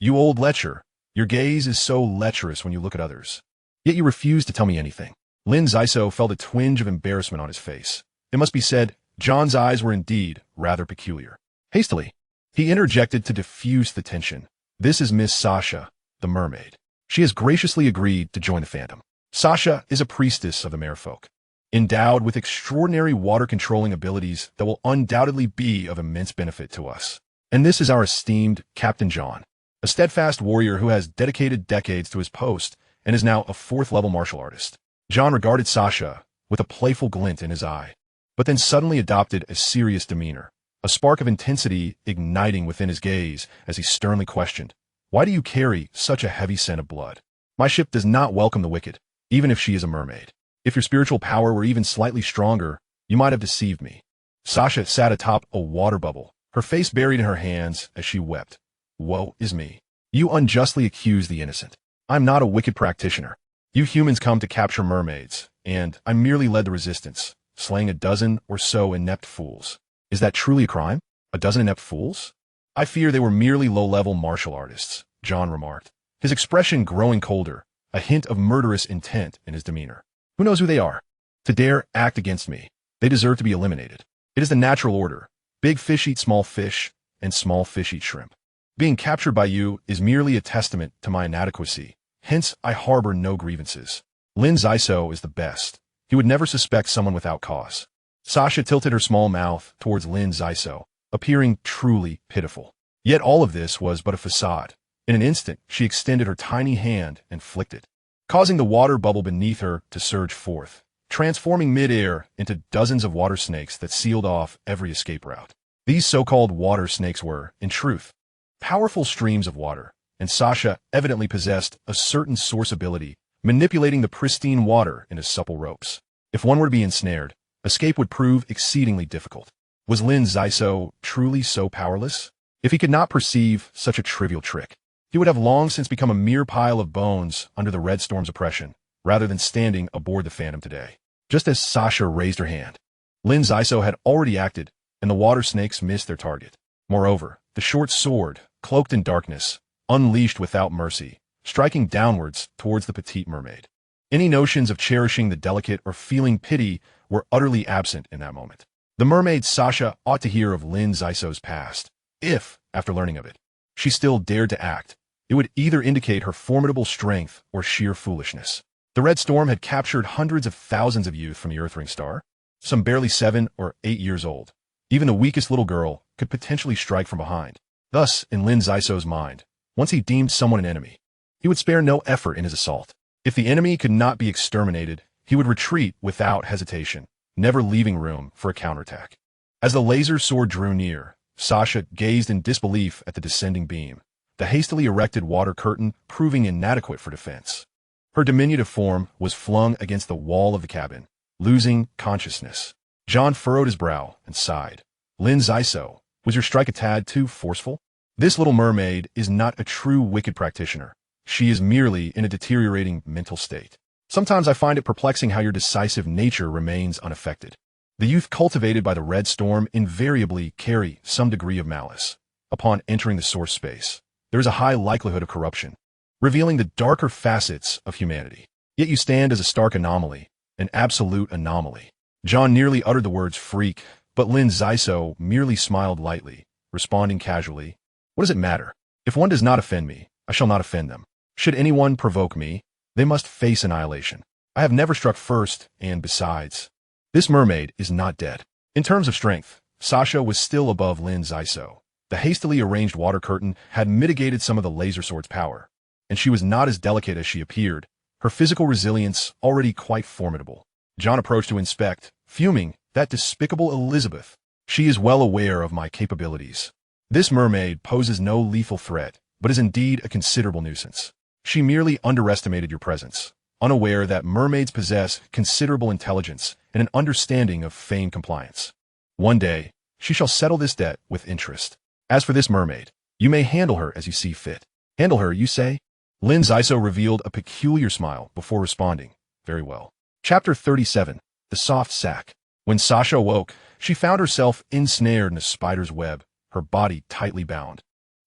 You old lecher. Your gaze is so lecherous when you look at others. Yet you refuse to tell me anything. Lin Xisuo felt a twinge of embarrassment on his face. It must be said, John's eyes were indeed rather peculiar. Hastily, he interjected to diffuse the tension. This is Miss Sasha, the mermaid. She has graciously agreed to join the Phantom. Sasha is a priestess of the merfolk, endowed with extraordinary water-controlling abilities that will undoubtedly be of immense benefit to us. And this is our esteemed Captain John, a steadfast warrior who has dedicated decades to his post and is now a 4th-level martial artist. John regarded Sasha with a playful glint in his eye, but then suddenly adopted a serious demeanor, a spark of intensity igniting within his gaze as he sternly questioned, "Why do you carry such a heavy scent of blood? My ship does not welcome the wicked, even if she is a mermaid." If your spiritual power were even slightly stronger, you might have deceived me. Sasha sat atop a water bubble, her face buried in her hands as she wept. Woe is me. You unjustly accuse the innocent. I'm not a wicked practitioner. You humans come to capture mermaids, and I merely led the resistance, slaying a dozen or so inept fools. Is that truly a crime? A dozen inept fools? I fear they were merely low-level martial artists, John remarked, his expression growing colder, a hint of murderous intent in his demeanor. Who knows who they are? To dare act against me, they deserve to be eliminated. It is the natural order. Big fish eat small fish, and small fish eat shrimp. Being captured by you is merely a testament to my inadequacy. Hence, I harbor no grievances. Lin Xisuo is the best. He would never suspect someone without cause. Sasha tilted her small mouth towards Lin Xisuo, appearing truly pitiful. Yet all of this was but a facade. In an instant, she extended her tiny hand and flicked it, causing the water bubble beneath her to surge forth, transforming mid-air into dozens of water snakes that sealed off every escape route. These so-called water snakes were, in truth, powerful streams of water, and Sasha evidently possessed a certain source ability, manipulating the pristine water into supple ropes. If one were to be ensnared, escape would prove exceedingly difficult. Was Lin Xisuo truly so powerless? If he could not perceive such a trivial trick, he would have long since become a mere pile of bones under the Red Storm's oppression, rather than standing aboard the Phantom today. Just as Sasha raised her hand, Lin Xisuo had already acted, and the water snakes missed their target. Moreover, the short sword, cloaked in darkness, unleashed without mercy, striking downwards towards the petite mermaid. Any notions of cherishing the delicate or feeling pity were utterly absent in that moment. The mermaid Sasha ought to hear of Lin Xisuo's past. If, after learning of it, she still dared to act, it would either indicate her formidable strength or sheer foolishness. The Red Storm had captured hundreds of thousands of youth from the Earthring star, some barely 7 or 8 years old. Even the weakest little girl could potentially strike from behind. Thus, in Lin Xisuo's mind, once he deemed someone an enemy, he would spare no effort in his assault. If the enemy could not be exterminated, he would retreat without hesitation, never leaving room for a counterattack. As the laser sword drew near, Sasha gazed in disbelief at the descending beam, the hastily erected water curtain proving inadequate for defense. Her diminutive form was flung against the wall of the cabin, losing consciousness. John furrowed his brow and sighed. Lin Xisuo, was your strike a tad too forceful? This little mermaid is not a true wicked practitioner. She is merely in a deteriorating mental state. Sometimes I find it perplexing how your decisive nature remains unaffected. The youth cultivated by the Red Storm invariably carry some degree of malice. Upon entering the source space, there is a high likelihood of corruption, revealing the darker facets of humanity. Yet you stand as a stark anomaly, an absolute anomaly. John nearly uttered the words freak, but Lin Xisuo merely smiled lightly, responding casually, "What does it matter? If one does not offend me, I shall not offend them. Should anyone provoke me, they must face annihilation. I have never struck first, and besides, this mermaid is not dead." In terms of strength, Sasha was still above Lin Xisuo. The hastily arranged water curtain had mitigated some of the laser sword's power, and she was not as delicate as she appeared, her physical resilience already quite formidable. John approached to inspect, fuming, that despicable Elizabeth. She is well aware of my capabilities. This mermaid poses no lethal threat, but is indeed a considerable nuisance. She merely underestimated your presence, unaware that mermaids possess considerable intelligence and an understanding of feigned compliance. One day, she shall settle this debt with interest. As for this mermaid, you may handle her as you see fit. Handle her, you say? Lin Xisuo revealed a peculiar smile before responding, very well. Chapter 37, The Soft Sack. When Sasha awoke, she found herself ensnared in a spider's web, her body tightly bound.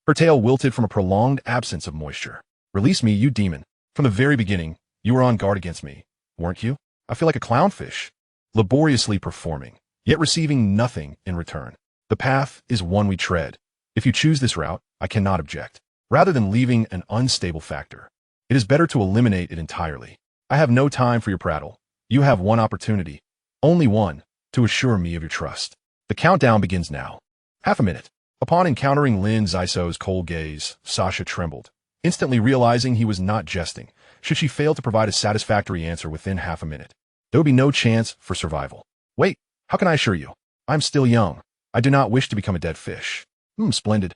Her tail wilted from a prolonged absence of moisture. Release me, you demon. From the very beginning, you were on guard against me, weren't you? I feel like a clownfish, laboriously performing, yet receiving nothing in return. The path is one we tread. If you choose this route, I cannot object. Rather than leaving an unstable factor, it is better to eliminate it entirely. I have no time for your prattle. You have one opportunity, only one, to assure me of your trust. The countdown begins now. Half a minute. Upon encountering Lin Xisuo's cold gaze, Sasha trembled, instantly realizing he was not jesting. Should she fail to provide a satisfactory answer within half a minute, there would be no chance for survival. Wait, how can I assure you? I'm still young. I do not wish to become a dead fish. Splendid.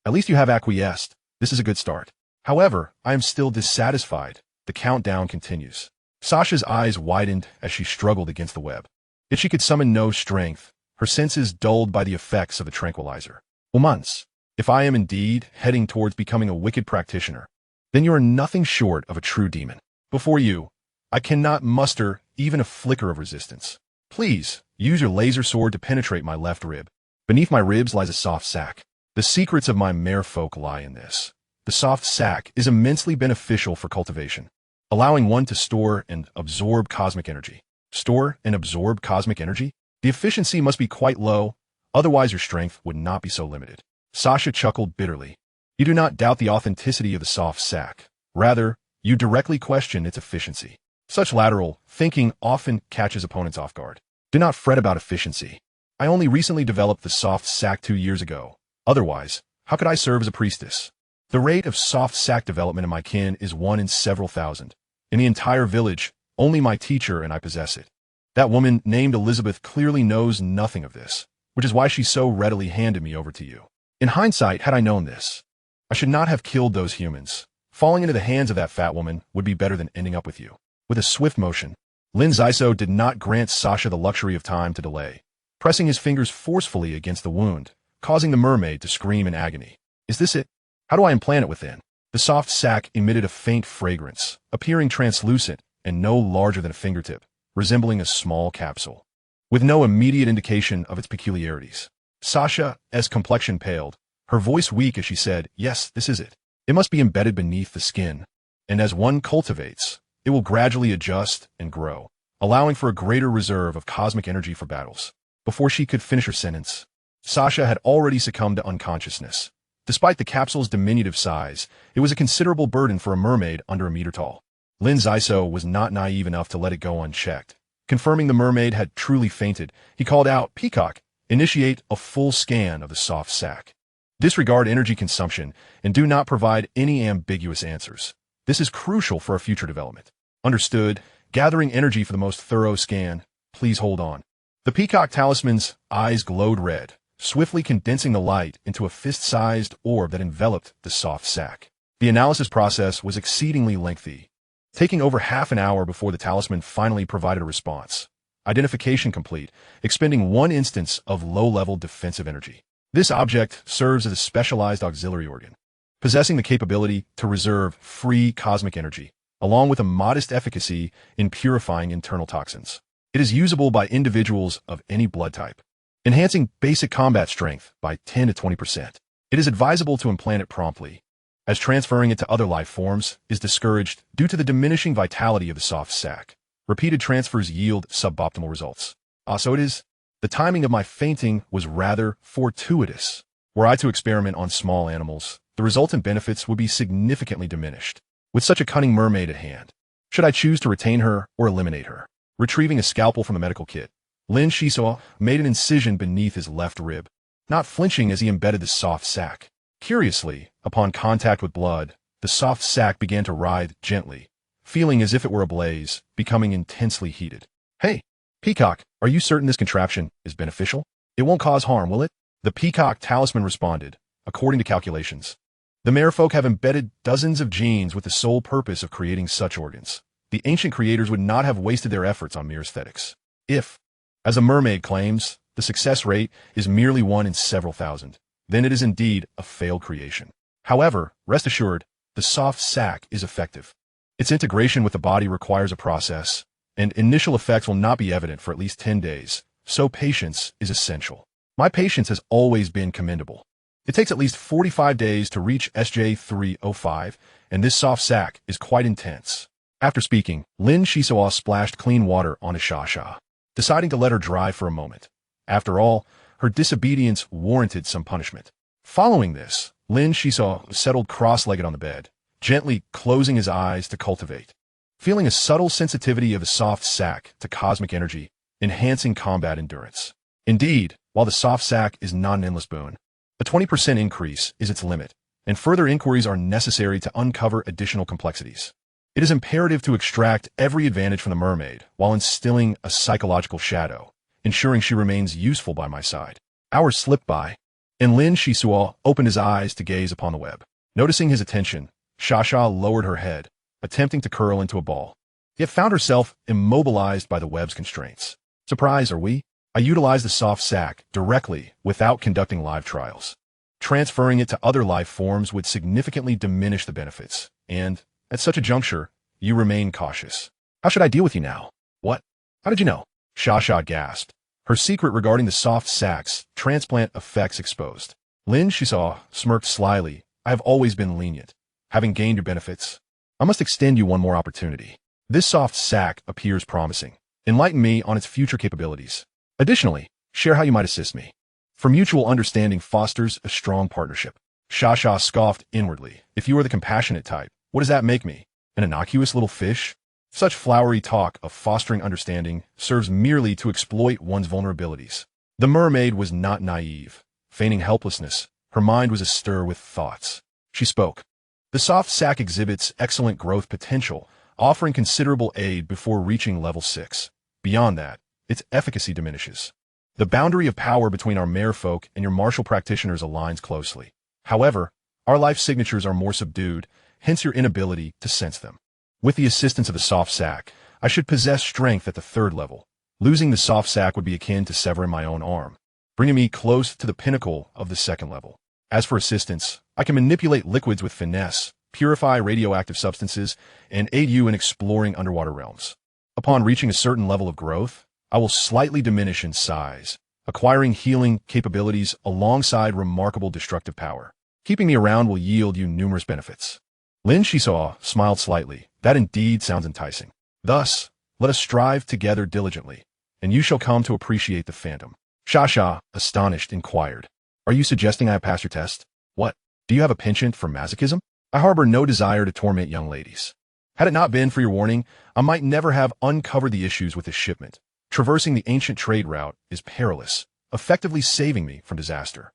At least you have acquiesced. This is a good start. However, I am still dissatisfied. The countdown continues. Sasha's eyes widened as she struggled against the web. Yet she could summon no strength, her senses dulled by the effects of the tranquilizer. Months. If I am indeed heading towards becoming a wicked practitioner, then you are nothing short of a true demon. Before you, I cannot muster even a flicker of resistance. Please, use your laser sword to penetrate my left rib. Beneath my ribs lies a soft sac. The secrets of my merfolk lie in this. The soft sac is immensely beneficial for cultivation, allowing one to store and absorb cosmic energy. Store and absorb cosmic energy? The efficiency must be quite low, otherwise your strength would not be so limited. Sasha chuckled bitterly. You do not doubt the authenticity of the soft sac. Rather, you directly question its efficiency. Such lateral thinking often catches opponents off guard. Do not fret about efficiency. I only recently developed the soft sac 2 years ago. Otherwise, how could I serve as a priestess? The rate of soft sac development in my kin is 1 in several thousand. In the entire village, only my teacher and I possess it. That woman named Elizabeth clearly knows nothing of this, which is why she so readily handed me over to you. In hindsight, had I known this, I should not have killed those humans. Falling into the hands of that fat woman would be better than ending up with you. With a swift motion, Lin Xisuo did not grant Sasha the luxury of time to delay, pressing his fingers forcefully against the wound, causing the mermaid to scream in agony. Is this it? How do I implant it within? The soft sac emitted a faint fragrance, appearing translucent and no larger than a fingertip, resembling a small capsule, with no immediate indication of its peculiarities. Sasha's complexion paled, her voice weak as she said, yes, this is it. It must be embedded beneath the skin, and as one cultivates, it will gradually adjust and grow, allowing for a greater reserve of cosmic energy for battles. Before she could finish her sentence, Sasha had already succumbed to unconsciousness. Despite the capsule's diminutive size, it was a considerable burden for a mermaid under a meter tall. Lin Xisuo was not naive enough to let it go unchecked. Confirming the mermaid had truly fainted, he called out, Peacock, initiate a full scan of the soft sac. Disregard energy consumption and do not provide any ambiguous answers. This is crucial for our future development. Understood. Gathering energy for the most thorough scan. Please hold on. The Peacock talisman's eyes glowed red, swiftly condensing the light into a fist-sized orb that enveloped the soft sac. The analysis process was exceedingly lengthy, taking over half an hour before the talisman finally provided a response. Identification complete, expending 1 instance of low-level defensive energy. This object serves as a specialized auxiliary organ, possessing the capability to reserve free cosmic energy, along with a modest efficacy in purifying internal toxins. It is usable by individuals of any blood type, enhancing basic combat strength by 10 to 20%. It is advisable to implant it promptly, as transferring it to other life forms is discouraged due to the diminishing vitality of the soft sac. Repeated transfers yield suboptimal results. So it is. The timing of my fainting was rather fortuitous. Were I to experiment on small animals, the resultant benefits would be significantly diminished. With such a cunning mermaid at hand, should I choose to retain her or eliminate her? Retrieving a scalpel from the medical kit, Lin Xisuo made an incision beneath his left rib, not flinching as he embedded the soft sac. Curiously, upon contact with blood, the soft sac began to writhe gently, feeling as if it were ablaze, becoming intensely heated. Hey, Peacock, are you certain this contraption is beneficial? It won't cause harm, will it? The Peacock talisman responded, according to calculations. The merfolk have embedded dozens of genes with the sole purpose of creating such organs. The ancient creators would not have wasted their efforts on mere aesthetics. If, as a mermaid claims, the success rate is merely 1 in several thousand, then it is indeed a failed creation. However, rest assured, the soft sac is effective. Its integration with the body requires a process, and initial effects will not be evident for at least 10 days, so patience is essential. My patience has always been commendable. It takes at least 45 days to reach SJ305, and this soft sac is quite intense. After speaking, Lin Xisuo splashed clean water on Sasha, deciding to let her dry for a moment. After all, her disobedience warranted some punishment. Following this, Lin Xisuo settled cross-legged on the bed, gently closing his eyes to cultivate, feeling a subtle sensitivity of the soft sac to cosmic energy, enhancing combat endurance. Indeed, while the soft sac is not an endless boon, a 20% increase is its limit, and further inquiries are necessary to uncover additional complexities. It is imperative to extract every advantage from the mermaid while instilling a psychological shadow, ensuring she remains useful by my side. Hours slipped by, and Lin Xisuo opened his eyes to gaze upon the web. Noticing his attention, Sasha lowered her head, attempting to curl into a ball. yet found herself immobilized by the web's constraints. Surprised, are we? I utilized the soft sac directly without conducting live trials. Transferring it to other life forms would significantly diminish the benefits, and, at such a juncture, you remain cautious. How should I deal with you now? What? How did you know? Shasha gasped. Her secret regarding the soft sac's transplant effects exposed. Lin Xisuo smirked slyly. I have always been lenient. Having gained your benefits, I must extend you one more opportunity. This soft sac appears promising. Enlighten me on its future capabilities. Additionally, share how you might assist me. For mutual understanding fosters a strong partnership. Shasha scoffed inwardly. If you are the compassionate type, what does that make me? An innocuous little fish? Such flowery talk of fostering understanding serves merely to exploit one's vulnerabilities. The mermaid was not naive. Feigning helplessness, her mind was astir with thoughts. She spoke. The soft sac exhibits excellent growth potential, offering considerable aid before reaching level 6. Beyond that, its efficacy diminishes. The boundary of power between our merfolk and your martial practitioners aligns closely. However, our life signatures are more subdued, hence your inability to sense them. With the assistance of the soft sac, I should possess strength at the 3rd level. Losing the soft sac would be akin to severing my own arm, bringing me close to the pinnacle of the 2nd level. As for assistance, I can manipulate liquids with finesse, purify radioactive substances, and aid you in exploring underwater realms. Upon reaching a certain level of growth, I will slightly diminish in size, acquiring healing capabilities alongside remarkable destructive power. Keeping me around will yield you numerous benefits. Lin Xisuo smiled slightly. That indeed sounds enticing. Thus, let us strive together diligently, and you shall come to appreciate the phantom. Shasha, astonished, inquired. Are you suggesting I have passed your test? What? Do you have a penchant for masochism? I harbor no desire to torment young ladies. Had it not been for your warning, I might never have uncovered the issues with this shipment. Traversing the ancient trade route is perilous, effectively saving me from disaster.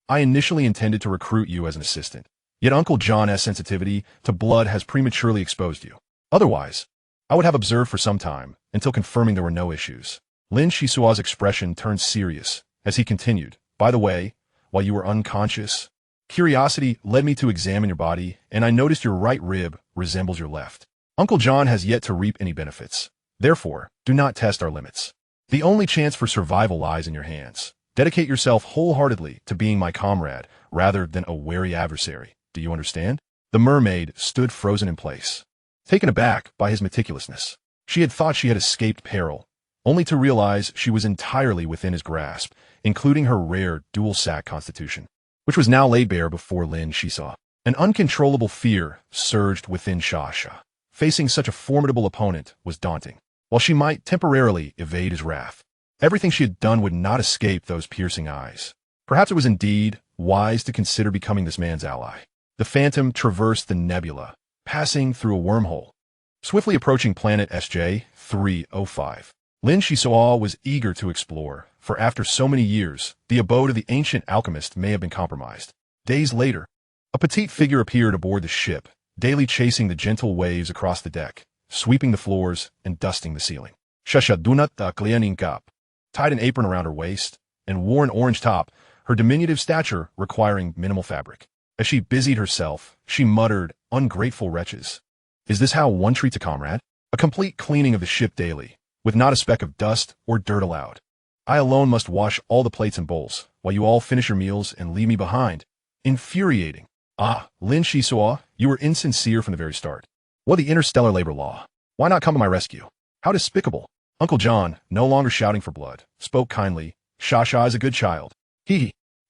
I initially intended to recruit you as an assistant, yet Uncle John's sensitivity to blood has prematurely exposed you. Otherwise, I would have observed for some time, until confirming there were no issues. Lin Xisuo's expression turned serious, as he continued, By the way, while you were unconscious, curiosity led me to examine your body, and I noticed your right rib resembles your left. Uncle John has yet to reap any benefits. Therefore, do not test our limits. The only chance for survival lies in your hands. Dedicate yourself wholeheartedly to being my comrade, rather than a wary adversary. Do you understand? The mermaid stood frozen in place, taken aback by his meticulousness. She had thought she had escaped peril, only to realize she was entirely within his grasp, including her rare dual-sac constitution, which was now laid bare before Lin Xisuo. An uncontrollable fear surged within Shasha. Facing such a formidable opponent was daunting. While she might temporarily evade his wrath, everything she had done would not escape those piercing eyes. Perhaps it was indeed wise to consider becoming this man's ally. The phantom traversed the nebula, passing through a wormhole, swiftly approaching planet SJ-305. Lin Xisuo was eager to explore, for after so many years, the abode of the ancient alchemist may have been compromised. Days later, a petite figure appeared aboard the ship, daily chasing the gentle waves across the deck, sweeping the floors and dusting the ceiling. Shashadunat the Klianinkap, tied an apron around her waist, and wore an orange top, her diminutive stature requiring minimal fabric. As she busied herself, she muttered, Ungrateful wretches. Is this how one treats a comrade? A complete cleaning of the ship daily, with not a speck of dust or dirt allowed. I alone must wash all the plates and bowls, while you all finish your meals and leave me behind. Infuriating. Ah, Lin Xisuo, you were insincere from the very start. What the interstellar labor law? Why not come to my rescue? How despicable. Uncle John, no longer shouting for blood, spoke kindly. Shasha is a good child.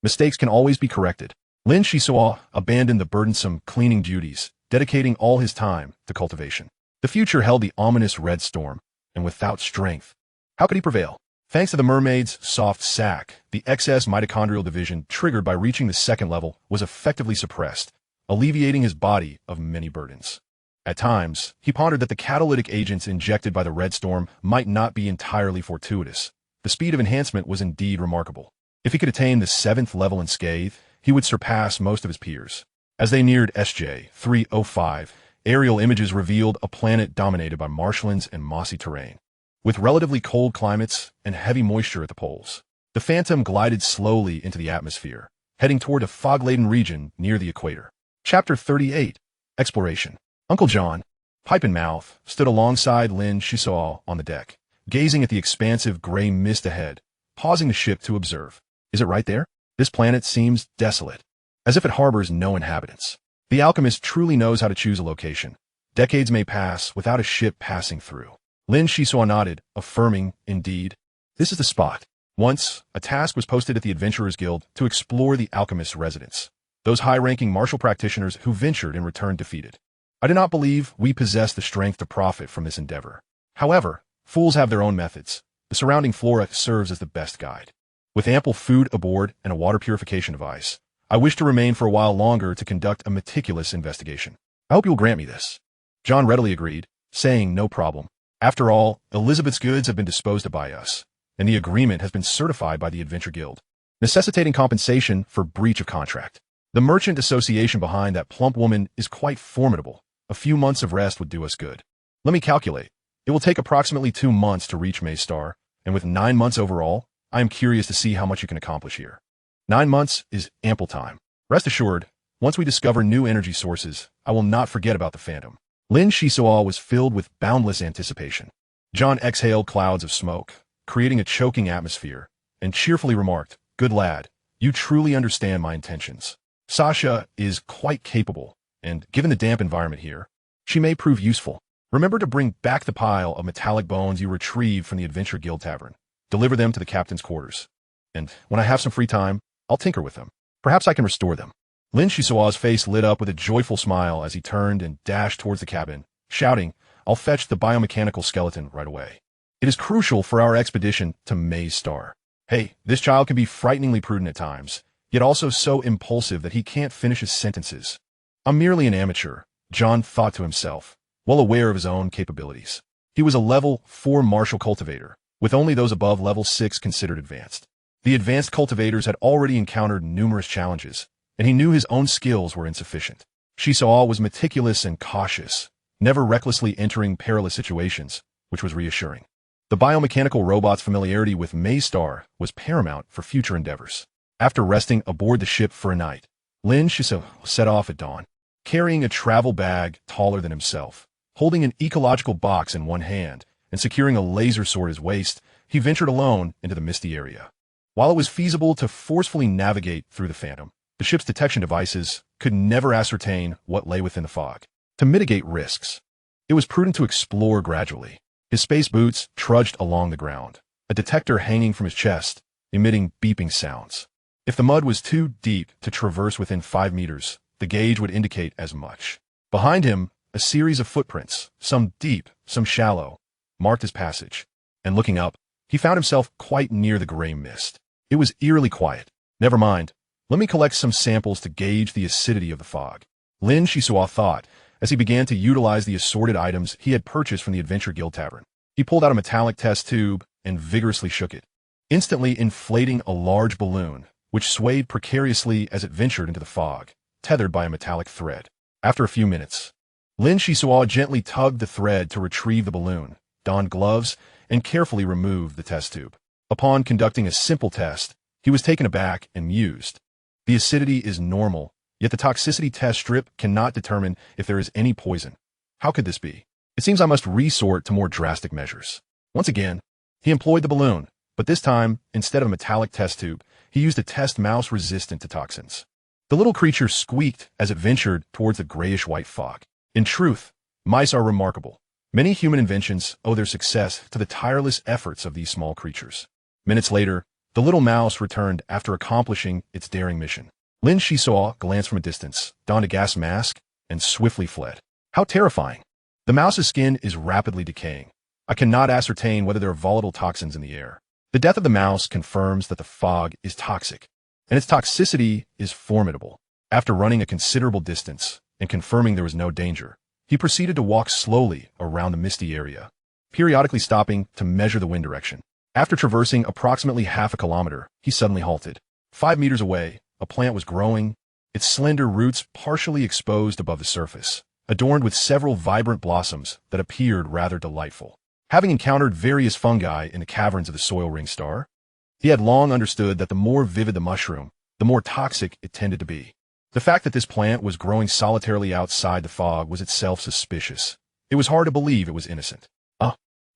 Mistakes can always be corrected. Lin Xisuo abandoned the burdensome cleaning duties, dedicating all his time to cultivation. The future held the ominous red storm, and without strength, how could he prevail? Thanks to the mermaid's soft sac, the excess mitochondrial division triggered by reaching the 2nd level was effectively suppressed, alleviating his body of many burdens. At times, he pondered that the catalytic agents injected by the red storm might not be entirely fortuitous. The speed of enhancement was indeed remarkable. If he could attain the 7th level unscathed, he would surpass most of his peers. As they neared SJ-305, aerial images revealed a planet dominated by marshlands and mossy terrain, with relatively cold climates and heavy moisture at the poles. The Phantom glided slowly into the atmosphere, heading toward a fog-laden region near the equator. Chapter 38. Exploration. Uncle John, Pipe in mouth, stood alongside Lin Xisuo on the deck, gazing at the expansive gray mist ahead, pausing the ship to observe. Is it right there? This planet seems desolate, as if it harbors no inhabitants. The alchemist truly knows how to choose a location. Decades may pass without a ship passing through. Lin Xisuo nodded, affirming, indeed, this is the spot. Once, a task was posted at the Adventurers Guild to explore the alchemist's residence. Those high-ranking martial practitioners who ventured and returned defeated. I do not believe we possess the strength to profit from this endeavor. However, fools have their own methods. The surrounding flora serves as the best guide. With ample food aboard and a water purification device, I wish to remain for a while longer to conduct a meticulous investigation. I hope you will grant me this. John readily agreed, saying no problem. After all, Elizabeth's goods have been disposed of by us, and the agreement has been certified by the Adventure Guild, necessitating compensation for breach of contract. The merchant association behind that plump woman is quite formidable. A few months of rest would do us good. Let me calculate. It will take approximately 2 months to reach Maystar, and with 9 months overall, I am curious to see how much you can accomplish here. 9 months is ample time. Rest assured, once we discover new energy sources, I will not forget about the Phantom. Lin Xisuo was filled with boundless anticipation. John exhaled clouds of smoke, creating a choking atmosphere, and cheerfully remarked, "Good lad, you truly understand my intentions. Sasha is quite capable, and given the damp environment here, she may prove useful. Remember to bring back the pile of metallic bones you retrieved from the Adventure Guild Tavern. Deliver them to the captain's quarters. And when I have some free time, I'll tinker with them. Perhaps I can restore them." Lin Xisuo's face lit up with a joyful smile as he turned and dashed towards the cabin, shouting, "I'll fetch the biomechanical skeleton right away. It is crucial for our expedition to Maystar." Hey, this child can be frighteningly prudent at times, yet also so impulsive that he can't finish his sentences. I'm merely an amateur, John thought to himself, well aware of his own capabilities. He was a level 4 martial cultivator, with only those above level 6 considered advanced. The advanced cultivators had already encountered numerous challenges, and he knew his own skills were insufficient. Xisuo was meticulous and cautious, never recklessly entering perilous situations, which was reassuring. The biomechanical robot's familiarity with Maystar was paramount for future endeavors. After resting aboard the ship for a night, Lin Xisuo set off at dawn, carrying a travel bag taller than himself. Holding an ecological box in one hand and securing a laser sword at his waist, he ventured alone into the misty area. While it was feasible to forcefully navigate through the Phantom, the ship's detection devices could never ascertain what lay within the fog. To mitigate risks, it was prudent to explore gradually. His space boots trudged along the ground, a detector hanging from his chest, emitting beeping sounds. If the mud was too deep to traverse within 5 meters, the gauge would indicate as much. Behind him, a series of footprints, some deep, some shallow, marked his passage. And looking up, he found himself quite near the gray mist. It was eerily quiet. Never mind. Let me collect some samples to gauge the acidity of the fog. Lin Xisuo thought, as he began to utilize the assorted items he had purchased from the Adventure Guild Tavern. He pulled out a metallic test tube and vigorously shook it, instantly inflating a large balloon, which swayed precariously as it ventured into the fog, tethered by a metallic thread. After a few minutes, Lin Xisuo gently tugged the thread to retrieve the balloon, donned gloves, and carefully removed the test tube. Upon conducting a simple test, he was taken aback and mused. The acidity is normal, yet the toxicity test strip cannot determine if there is any poison. How could this be? It seems I must resort to more drastic measures. Once again, he employed the balloon, but this time, instead of a metallic test tube, he used a test mouse resistant to toxins. The little creature squeaked as it ventured towards the grayish-white fog. In truth, mice are remarkable. Many human inventions owe their success to the tireless efforts of these small creatures. Minutes later, the little mouse returned after accomplishing its daring mission. Lin Xisuo glanced from a distance, donned a gas mask, and swiftly fled. How terrifying! The mouse's skin is rapidly decaying. I cannot ascertain whether there are volatile toxins in the air. The death of the mouse confirms that the fog is toxic, and its toxicity is formidable. After running a considerable distance and confirming there was no danger, he proceeded to walk slowly around the misty area, periodically stopping to measure the wind direction. After traversing approximately half a kilometer, he suddenly halted. 5 meters away, a plant was growing, its slender roots partially exposed above the surface, adorned with several vibrant blossoms that appeared rather delightful. Having encountered various fungi in the caverns of the soil ring star, he had long understood that the more vivid the mushroom, the more toxic it tended to be. The fact that this plant was growing solitarily outside the fog was itself suspicious, It was hard to believe it was innocent.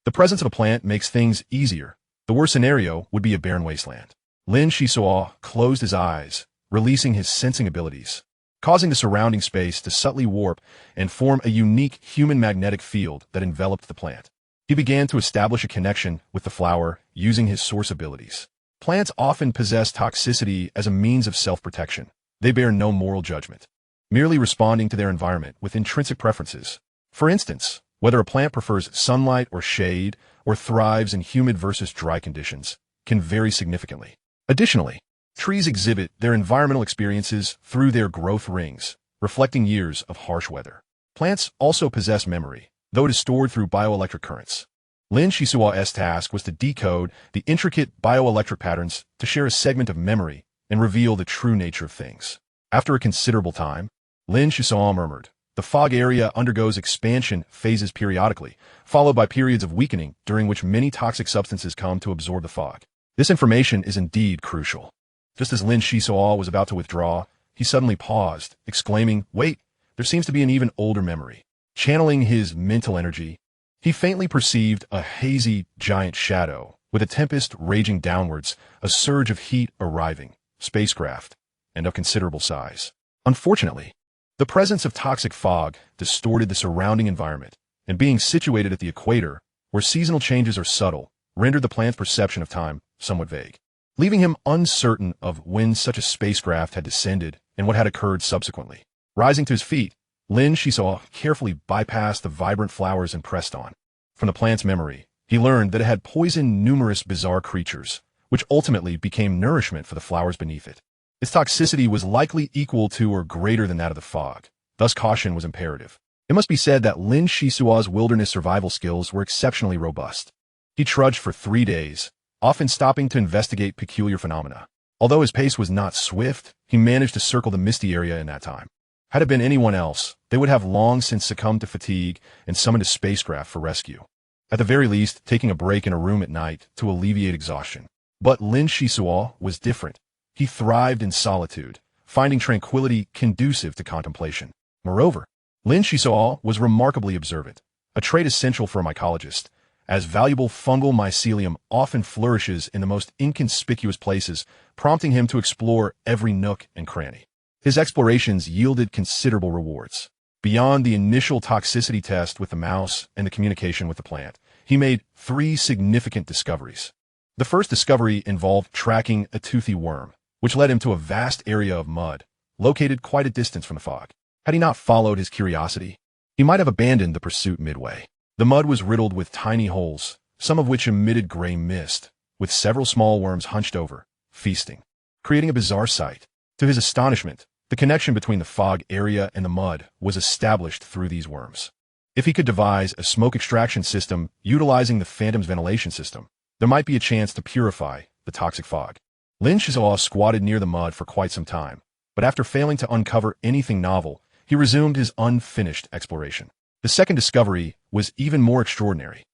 The presence of a plant makes things easier. The worst scenario would be a barren wasteland. Lin Xisuo closed his eyes, releasing his sensing abilities, causing the surrounding space to subtly warp and form a unique human magnetic field that enveloped the plant. He began to establish a connection with the flower using his source abilities. Plants often possess toxicity as a means of self-protection. They bear no moral judgment, merely responding to their environment with intrinsic preferences. For instance, whether a plant prefers sunlight or shade, or thrives in humid versus dry conditions, can vary significantly. Additionally, trees exhibit their environmental experiences through their growth rings, reflecting years of harsh weather. Plants also possess memory, though it is stored through bioelectric currents. Lin Xisuo's task was to decode the intricate bioelectric patterns to share a segment of memory and reveal the true nature of things. After a considerable time, Lin Xisuo murmured, "The fog area undergoes expansion phases periodically, followed by periods of weakening during which many toxic substances come to absorb the fog." This information is indeed crucial. Just as Lin Xisuo was about to withdraw, he suddenly paused, exclaiming, "Wait, there seems to be an even older memory." Channeling his mental energy, he faintly perceived a hazy, giant shadow, with a tempest raging downwards, a surge of heat arriving, spacecraft, and of considerable size. Unfortunately, the presence of toxic fog distorted the surrounding environment, and being situated at the equator, where seasonal changes are subtle, rendered the plant's perception of time somewhat vague, leaving him uncertain of when such a spacecraft had descended and what had occurred subsequently. Rising to his feet, Lin Xisuo carefully bypassed the vibrant flowers and pressed on. From the plant's memory, he learned that it had poisoned numerous bizarre creatures, which ultimately became nourishment for the flowers beneath it. Its toxicity was likely equal to or greater than that of the fog, thus caution was imperative. It must be said that Lin Xisuo's wilderness survival skills were exceptionally robust. He trudged for 3 days, often stopping to investigate peculiar phenomena. Although his pace was not swift, he managed to circle the misty area in that time. Had it been anyone else, they would have long since succumbed to fatigue and summoned a spacecraft for rescue. At the very least, taking a break in a room at night to alleviate exhaustion. But Lin Xisuo was different. He thrived in solitude, finding tranquility conducive to contemplation. Moreover, Lin Xisuo was remarkably observant, a trait essential for a mycologist, as valuable fungal mycelium often flourishes in the most inconspicuous places, prompting him to explore every nook and cranny. His explorations yielded considerable rewards. Beyond the initial toxicity test with the mouse and the communication with the plant, he made 3 significant discoveries. The first discovery involved tracking a toothy worm, which led him to a vast area of mud, located quite a distance from the fog. Had he not followed his curiosity, he might have abandoned the pursuit midway. The mud was riddled with tiny holes, some of which emitted gray mist, with several small worms hunched over, feasting, creating a bizarre sight. To his astonishment, the connection between the fog area and the mud was established through these worms. If he could devise a smoke extraction system utilizing the Phantom's ventilation system, there might be a chance to purify the toxic fog. Lin Xisuo squatted near the mud for quite some time, but after failing to uncover anything novel, he resumed his unfinished exploration. The second discovery was even more extraordinary.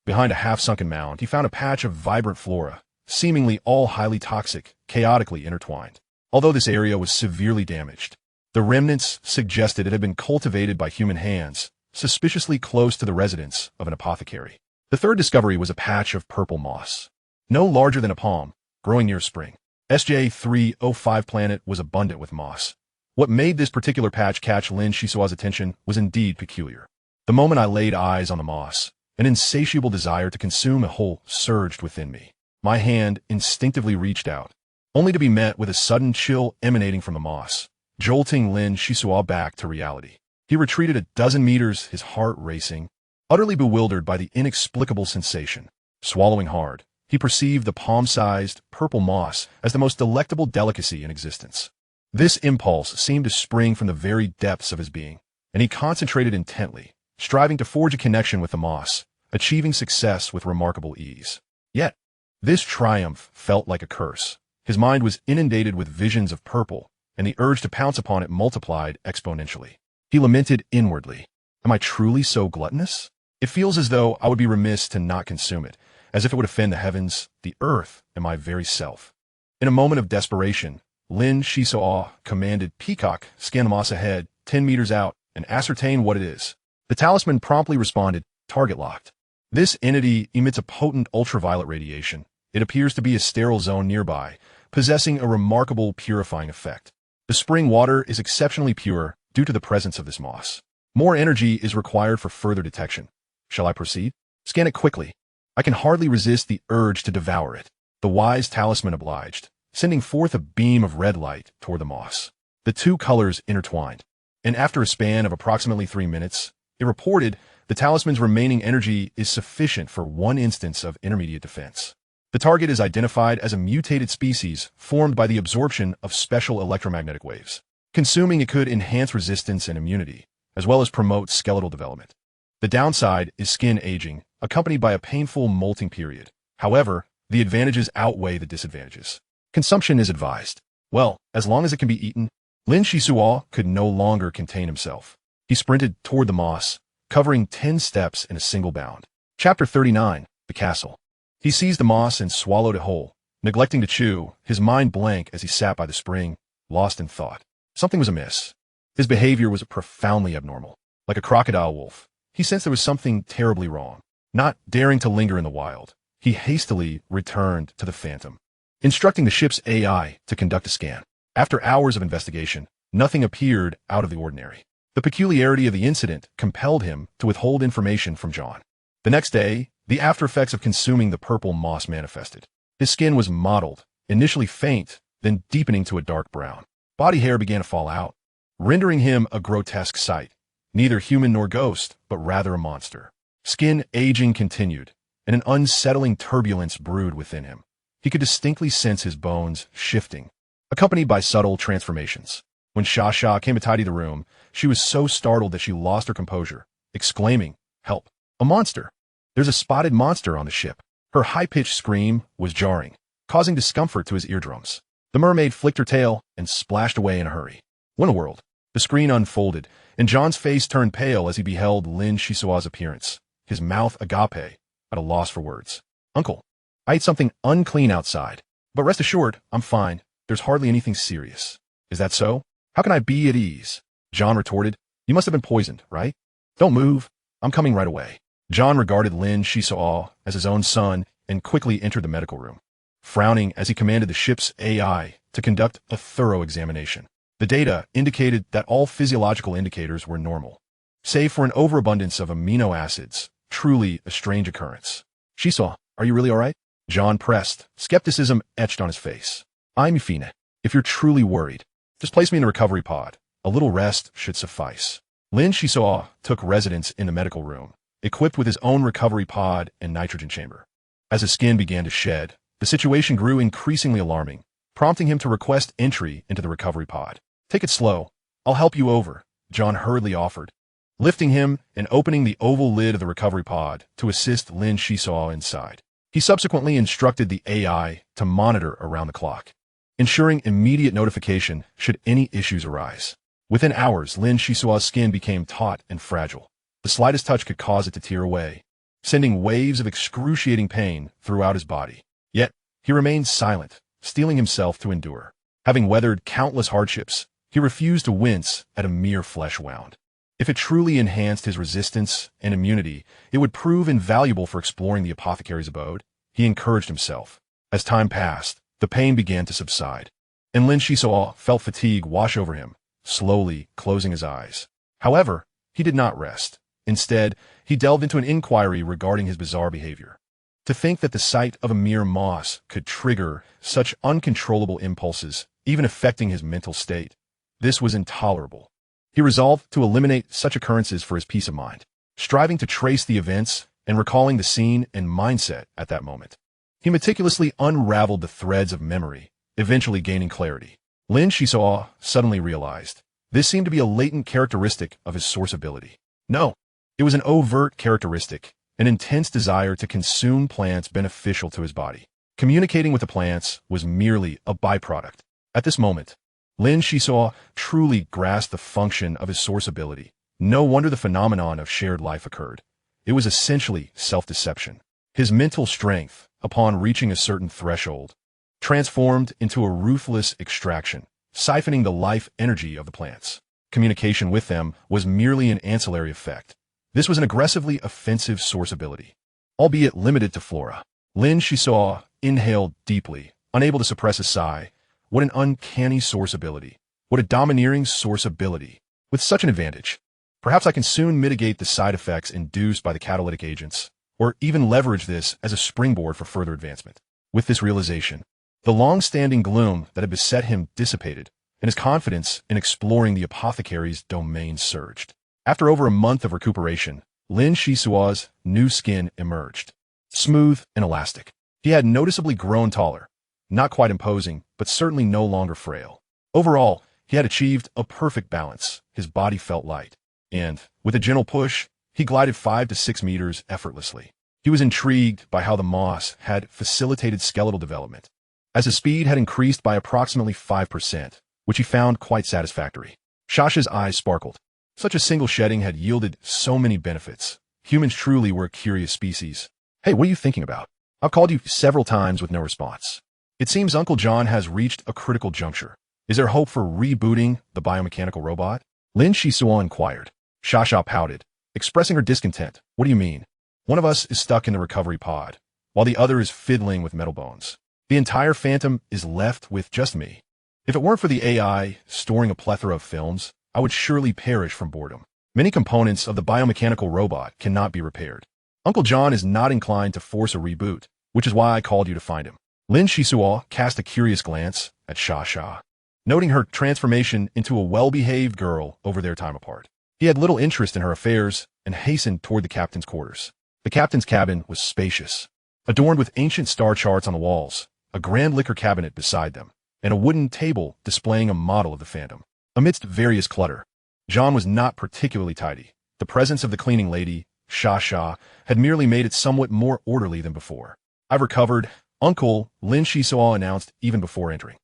Behind a half-sunken mound, he found a patch of vibrant flora, seemingly all highly toxic, chaotically intertwined. Although this area was severely damaged, the remnants suggested it had been cultivated by human hands, suspiciously close to the residence of an apothecary. The third discovery was a patch of purple moss, no larger than a palm, growing near spring. SJ305 planet was abundant with moss. What made this particular patch catch Lin Xisuo's attention was indeed peculiar. The moment I laid eyes on the moss, an insatiable desire to consume a whole surged within me. My hand instinctively reached out, only to be met with a sudden chill emanating from the moss, jolting Lin Xisuo back to reality. He retreated a dozen meters, his heart racing, utterly bewildered by the inexplicable sensation. Swallowing hard, he perceived the palm-sized, purple moss as the most delectable delicacy in existence. This impulse seemed to spring from the very depths of his being, and he concentrated intently, striving to forge a connection with the moss, achieving success with remarkable ease. Yet, this triumph felt like a curse. His mind was inundated with visions of purple, and the urge to pounce upon it multiplied exponentially. He lamented inwardly, "Am I truly so gluttonous? It feels as though I would be remiss to not consume it, as if it would offend the heavens, the earth, and my very self." In a moment of desperation, Lin Xisuo commanded Peacock, "Scan the moss ahead, 10 meters out, and ascertain what it is." The talisman promptly responded, target locked. This entity emits a potent ultraviolet radiation. It appears to be a sterile zone nearby, possessing a remarkable purifying effect. The spring water is exceptionally pure due to the presence of this moss. More energy is required for further detection. Shall I proceed? Scan it quickly. I can hardly resist the urge to devour it. The wise talisman obliged, sending forth a beam of red light toward the moss. The two colors intertwined, and after a span of approximately 3 minutes, it reported the talisman's remaining energy is sufficient for one instance of intermediate defense. The target is identified as a mutated species formed by the absorption of special electromagnetic waves. Consuming it could enhance resistance and immunity, as well as promote skeletal development. The downside is skin aging, accompanied by a painful molting period. However, the advantages outweigh the disadvantages. Consumption is advised. Well, as long as it can be eaten. Lin Xisuo could no longer contain himself. He sprinted toward the moss, covering 10 steps in a single bound. Chapter 39, The Castle. He seized the moss and swallowed it whole, neglecting to chew, his mind blank as he sat by the spring, lost in thought. Something was amiss. His behavior was profoundly abnormal. Like a crocodile wolf, he sensed there was something terribly wrong. Not daring to linger in the wild, he hastily returned to the Phantom, instructing the ship's AI to conduct a scan. After hours of investigation, nothing appeared out of the ordinary. The peculiarity of the incident compelled him to withhold information from John. The next day, the after effects of consuming the purple moss manifested. His skin was mottled, initially faint, then deepening to a dark brown. Body hair began to fall out, rendering him a grotesque sight, neither human nor ghost, but rather a monster. Skin aging continued, and an unsettling turbulence brewed within him. He could distinctly sense his bones shifting, accompanied by subtle transformations. When Sha came to tidy the room, she was so startled that she lost her composure, exclaiming, "Help! A monster! There's a spotted monster on the ship." Her high-pitched scream was jarring, causing discomfort to his eardrums. The mermaid flicked her tail and splashed away in a hurry. What a world! The screen unfolded, and John's face turned pale as he beheld Lin Xisuo's appearance, his mouth agape, at a loss for words. "Uncle, I ate something unclean outside, but rest assured, I'm fine. There's hardly anything serious." "Is that so? How can I be at ease?" John retorted. "You must have been poisoned, right? Don't move. I'm coming right away." John regarded Lin Xisuo as his own son and quickly entered the medical room, frowning as he commanded the ship's AI to conduct a thorough examination. The data indicated that all physiological indicators were normal, save for an overabundance of amino acids, truly a strange occurrence. "Xisuo, are you really all right?" John pressed, skepticism etched on his face. "I'm fine. If you're truly worried, just place me in a recovery pod. A little rest should suffice." Lin Xisuo took residence in the medical room, equipped with his own recovery pod and nitrogen chamber. As his skin began to shed, the situation grew increasingly alarming, prompting him to request entry into the recovery pod. "Take it slow. I'll help you over," John hurriedly offered, lifting him and opening the oval lid of the recovery pod to assist Lin Xisuo inside. He subsequently instructed the AI to monitor around the clock, ensuring immediate notification should any issues arise. Within hours, Lin Xisuo's skin became taut and fragile. The slightest touch could cause it to tear away, sending waves of excruciating pain throughout his body. Yet, he remained silent, steeling himself to endure. Having weathered countless hardships, he refused to wince at a mere flesh wound. If it truly enhanced his resistance and immunity, it would prove invaluable for exploring the apothecary's abode. He encouraged himself. As time passed, the pain began to subside, and Lin Xisuo felt fatigue wash over him, slowly closing his eyes. However, he did not rest. Instead, he delved into an inquiry regarding his bizarre behavior. To think that the sight of a mere moss could trigger such uncontrollable impulses, even affecting his mental state, this was intolerable. He resolved to eliminate such occurrences for his peace of mind, striving to trace the events and recalling the scene and mindset at that moment. He meticulously unraveled the threads of memory, eventually gaining clarity. Lin Xisuo suddenly realized this seemed to be a latent characteristic of his source ability. No, it was an overt characteristic, an intense desire to consume plants beneficial to his body. Communicating with the plants was merely a byproduct. At this moment, Lin Xisuo truly grasped the function of his source ability. No wonder the phenomenon of shared life occurred. It was essentially self-deception. His mental strength, upon reaching a certain threshold, transformed into a ruthless extraction, siphoning the life energy of the plants. Communication with them was merely an ancillary effect, This was an aggressively offensive source ability, albeit limited to flora. Lin Xisuo inhaled deeply, unable to suppress a sigh. What an uncanny source ability. What a domineering source ability. With such an advantage, perhaps I can soon mitigate the side effects induced by the catalytic agents, or even leverage this as a springboard for further advancement. With this realization, the long-standing gloom that had beset him dissipated, and his confidence in exploring the apothecary's domain surged. After over a month of recuperation, Lin Xisuo's new skin emerged, smooth and elastic. He had noticeably grown taller, not quite imposing, but certainly no longer frail. Overall, he had achieved a perfect balance. His body felt light, and, with a gentle push, he glided 5 to 6 meters effortlessly. He was intrigued by how the moss had facilitated skeletal development, as his speed had increased by approximately 5%, which he found quite satisfactory. Shasha's eyes sparkled. Such a single shedding had yielded so many benefits. Humans truly were a curious species. Hey, what are you thinking about? I've called you several times with no response. It seems Uncle John has reached a critical juncture. Is there hope for rebooting the biomechanical robot? Lin Xisuo inquired. Shasha pouted, expressing her discontent. What do you mean? One of us is stuck in the recovery pod, while the other is fiddling with metal bones. The entire Phantom is left with just me. If it weren't for the AI storing a plethora of films, I would surely perish from boredom. Many components of the biomechanical robot cannot be repaired. Uncle John is not inclined to force a reboot, which is why I called you to find him. Lin Xisuo cast a curious glance at Shasha, noting her transformation into a well-behaved girl over their time apart. He had little interest in her affairs and hastened toward the captain's quarters. The captain's cabin was spacious, adorned with ancient star charts on the walls, a grand liquor cabinet beside them, and a wooden table displaying a model of the Phantom. Amidst various clutter, John was not particularly tidy. The presence of the cleaning lady, Shasha, had merely made it somewhat more orderly than before. I've recovered, Uncle, Lin Xisuo announced even before entering.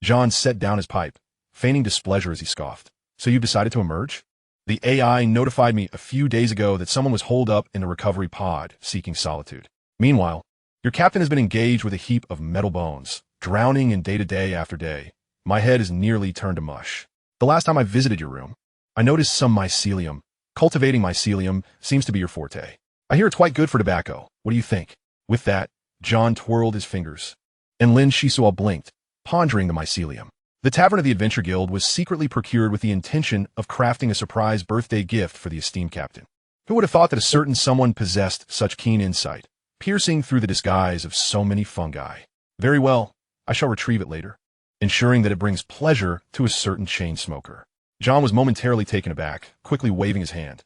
John set down his pipe, feigning displeasure as he scoffed. So you decided to emerge? The AI notified me a few days ago that someone was holed up in the recovery pod, seeking solitude. Meanwhile, your captain has been engaged with a heap of metal bones, drowning in day-to-day after day. My head is nearly turned to mush. The last time I visited your room, I noticed some mycelium. Cultivating mycelium seems to be your forte. I hear it's quite good for tobacco. What do you think? With that, John twirled his fingers, and Lin Xisuo blinked, pondering the mycelium. The Tavern of the Adventure Guild was secretly procured with the intention of crafting a surprise birthday gift for the esteemed captain. Who would have thought that a certain someone possessed such keen insight, piercing through the disguise of so many fungi? Very well, I shall retrieve it later, ensuring that it brings pleasure to a certain chain smoker. John was momentarily taken aback, quickly waving his hand.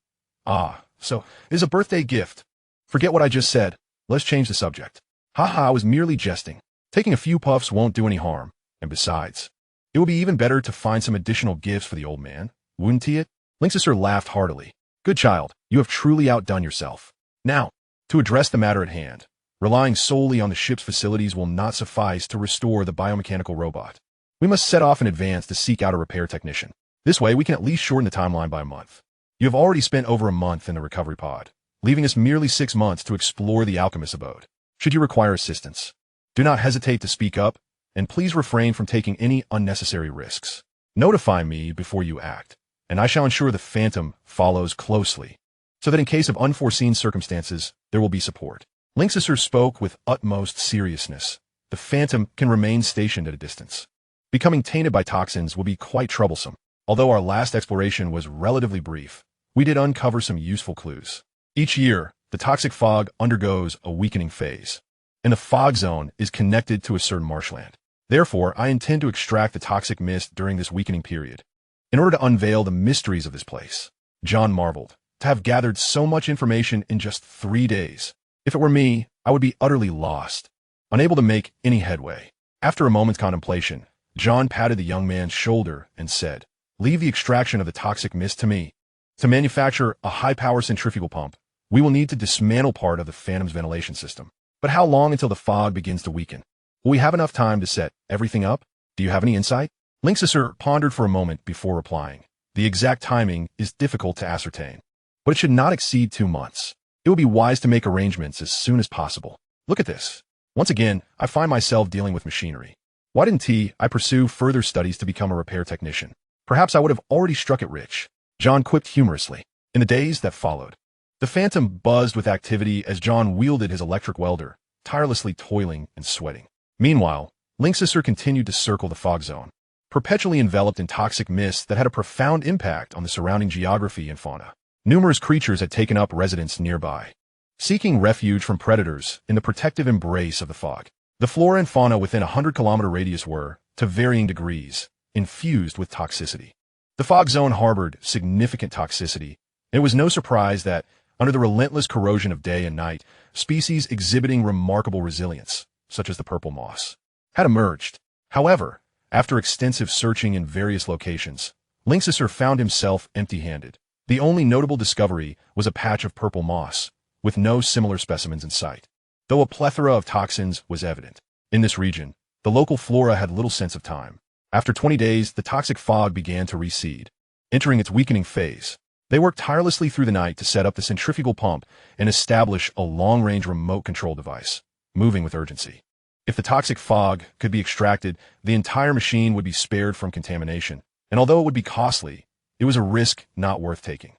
Ah, so it is a birthday gift. Forget what I just said. Let's change the subject. Haha, I was merely jesting. Taking a few puffs won't do any harm, and besides, it would be even better to find some additional gifts for the old man, wouldn't he? Lin Xisuo laughed heartily. Good child, you have truly outdone yourself. Now, to address the matter at hand, relying solely on the ship's facilities will not suffice to restore the biomechanical robot. We must set off in advance to seek out a repair technician. This way, we can at least shorten the timeline by a month. You have already spent over a month in the recovery pod, leaving us merely 6 months to explore the alchemist's abode. Should you require assistance, do not hesitate to speak up, and please refrain from taking any unnecessary risks. Notify me before you act, and I shall ensure the Phantom follows closely, so that in case of unforeseen circumstances, there will be support. Lin Xisuo spoke with utmost seriousness. The Phantom can remain stationed at a distance. Becoming tainted by toxins will be quite troublesome. Although our last exploration was relatively brief, we did uncover some useful clues. Each year, the toxic fog undergoes a weakening phase, and the fog zone is connected to a certain marshland. Therefore, I intend to extract the toxic mist during this weakening period, in order to unveil the mysteries of this place. John marveled, to have gathered so much information in just 3 days. If it were me, I would be utterly lost, unable to make any headway. After a moment's contemplation, John patted the young man's shoulder and said, Leave the extraction of the toxic mist to me. To manufacture a high-power centrifugal pump, we will need to dismantle part of the Phantom's ventilation system. But how long until the fog begins to weaken? Will we have enough time to set everything up? Do you have any insight? Lin Xisuo pondered for a moment before replying. The exact timing is difficult to ascertain, but it should not exceed 2 months. It would be wise to make arrangements as soon as possible. Look at this. Once again, I find myself dealing with machinery. Why didn't I pursue further studies to become a repair technician? Perhaps I would have already struck it rich. John quipped humorously. In the days that followed, The phantom buzzed with activity as John wielded his electric welder, tirelessly toiling and sweating. Meanwhile, Lin Xisuo continued to circle the fog zone, perpetually enveloped in toxic mist that had a profound impact on the surrounding geography and fauna. Numerous creatures had taken up residence nearby, seeking refuge from predators in the protective embrace of the fog. The flora and fauna within a 100-kilometer radius were, to varying degrees, infused with toxicity. The fog zone harbored significant toxicity, and it was no surprise that, under the relentless corrosion of day and night, species exhibiting remarkable resilience, such as the purple moss, had emerged. However, after extensive searching in various locations, Lin Xisuo found himself empty-handed. The only notable discovery was a patch of purple moss, with no similar specimens in sight, though a plethora of toxins was evident. In this region, the local flora had little sense of time. After 20 days, the toxic fog began to recede, entering its weakening phase. They worked tirelessly through the night to set up the centrifugal pump and establish a long-range remote control device, moving with urgency. If the toxic fog could be extracted, the entire machine would be spared from contamination, and although it would be costly, it was a risk not worth taking.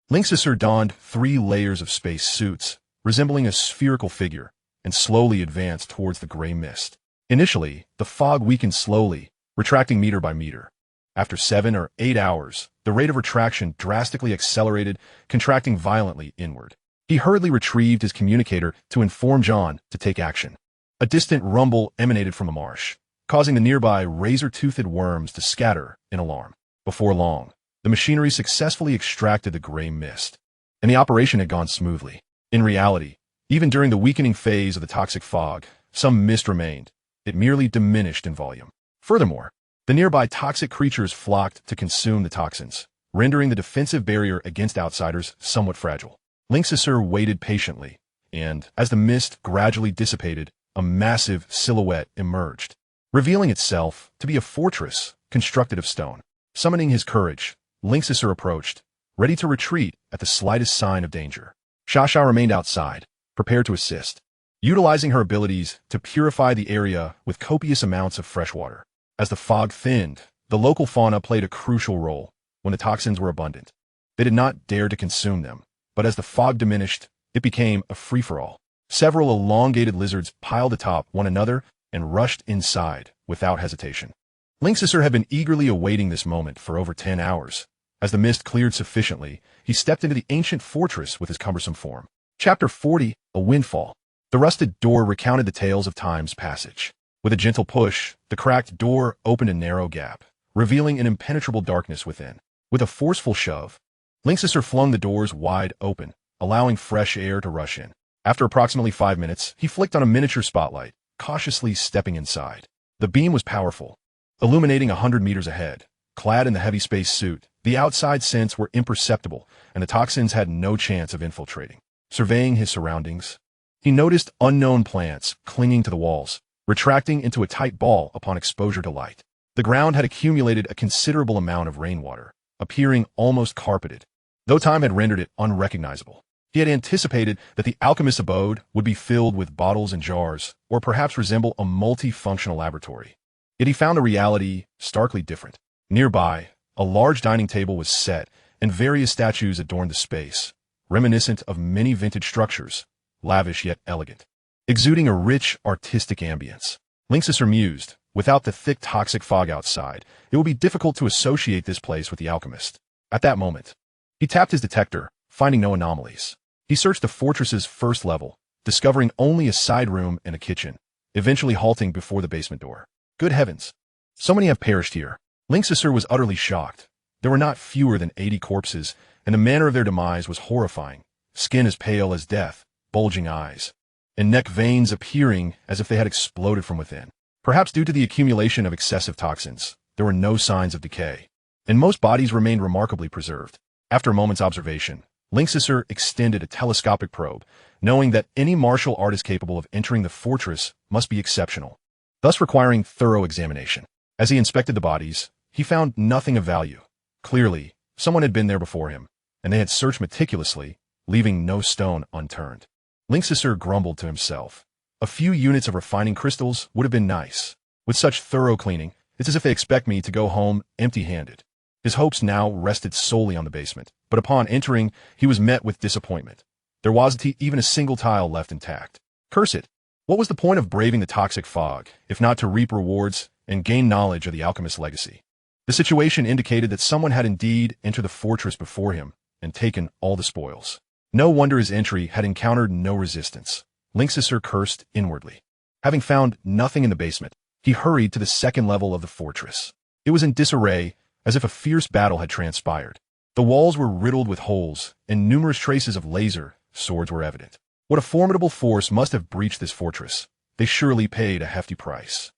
Lin Xisuo donned 3 layers of space suits, resembling a spherical figure, and slowly advanced towards the gray mist. Initially, the fog weakened slowly, retracting meter by meter. After 7 or 8 hours, the rate of retraction drastically accelerated, contracting violently inward. He hurriedly retrieved his communicator to inform John to take action. A distant rumble emanated from the marsh, causing the nearby razor-toothed worms to scatter in alarm. Before long, the machinery successfully extracted the gray mist, and the operation had gone smoothly. In reality, even during the weakening phase of the toxic fog, some mist remained. It merely diminished in volume. Furthermore, the nearby toxic creatures flocked to consume the toxins, rendering the defensive barrier against outsiders somewhat fragile. Lin Xisuo waited patiently, and, as the mist gradually dissipated, a massive silhouette emerged, revealing itself to be a fortress constructed of stone. Summoning his courage, Lin Xisuo approached, ready to retreat at the slightest sign of danger. Xia remained outside, prepared to assist, utilizing her abilities to purify the area with copious amounts of fresh water. As the fog thinned, the local fauna played a crucial role. When the toxins were abundant, they did not dare to consume them, but as the fog diminished, it became a free-for-all. Several elongated lizards piled atop one another and rushed inside without hesitation. Lin Xisuo had been eagerly awaiting this moment for over 10 hours. As the mist cleared sufficiently, he stepped into the ancient fortress with his cumbersome form. Chapter 40, A Windfall. The rusted door recounted the tales of time's passage. With a gentle push, the cracked door opened a narrow gap, revealing an impenetrable darkness within. With a forceful shove, Lin Xisuo flung the doors wide open, allowing fresh air to rush in. After approximately 5 minutes, he flicked on a miniature spotlight, cautiously stepping inside. The beam was powerful, illuminating 100 meters ahead. Clad in the heavy space suit, the outside scents were imperceptible, and the toxins had no chance of infiltrating. Surveying his surroundings, he noticed unknown plants clinging to the walls, retracting into a tight ball upon exposure to light. The ground had accumulated a considerable amount of rainwater, appearing almost carpeted, though time had rendered it unrecognizable. He had anticipated that the alchemist's abode would be filled with bottles and jars, or perhaps resemble a multifunctional laboratory. Yet he found a reality starkly different. Nearby, a large dining table was set, and various statues adorned the space, reminiscent of many vintage structures, lavish yet elegant, exuding a rich, artistic ambience. Lin Xisuo mused, without the thick toxic fog outside, it would be difficult to associate this place with the alchemist. At that moment, he tapped his detector, finding no anomalies. He searched the fortress's first level, discovering only a side room and a kitchen, eventually halting before the basement door. Good heavens! So many have perished here. Lin Xisuo was utterly shocked. There were not fewer than 80 corpses, and the manner of their demise was horrifying. Skin as pale as death, bulging eyes, and neck veins appearing as if they had exploded from within. Perhaps due to the accumulation of excessive toxins, there were no signs of decay, and most bodies remained remarkably preserved. After a moment's observation, Lin Xisuo extended a telescopic probe, knowing that any martial artist capable of entering the fortress must be exceptional, thus requiring thorough examination. As he inspected the bodies, he found nothing of value. Clearly, someone had been there before him, and they had searched meticulously, leaving no stone unturned. Lin Xisuo grumbled to himself. A few units of refining crystals would have been nice. With such thorough cleaning, it's as if they expect me to go home empty-handed. His hopes now rested solely on the basement, but upon entering, he was met with disappointment. There wasn't even a single tile left intact. Curse it! What was the point of braving the toxic fog, if not to reap rewards and gain knowledge of the alchemist's legacy? The situation indicated that someone had indeed entered the fortress before him and taken all the spoils. No wonder his entry had encountered no resistance. Lin Xisuo cursed inwardly. Having found nothing in the basement, he hurried to the second level of the fortress. It was in disarray, as if a fierce battle had transpired. The walls were riddled with holes, and numerous traces of laser swords were evident. What a formidable force must have breached this fortress. They surely paid a hefty price.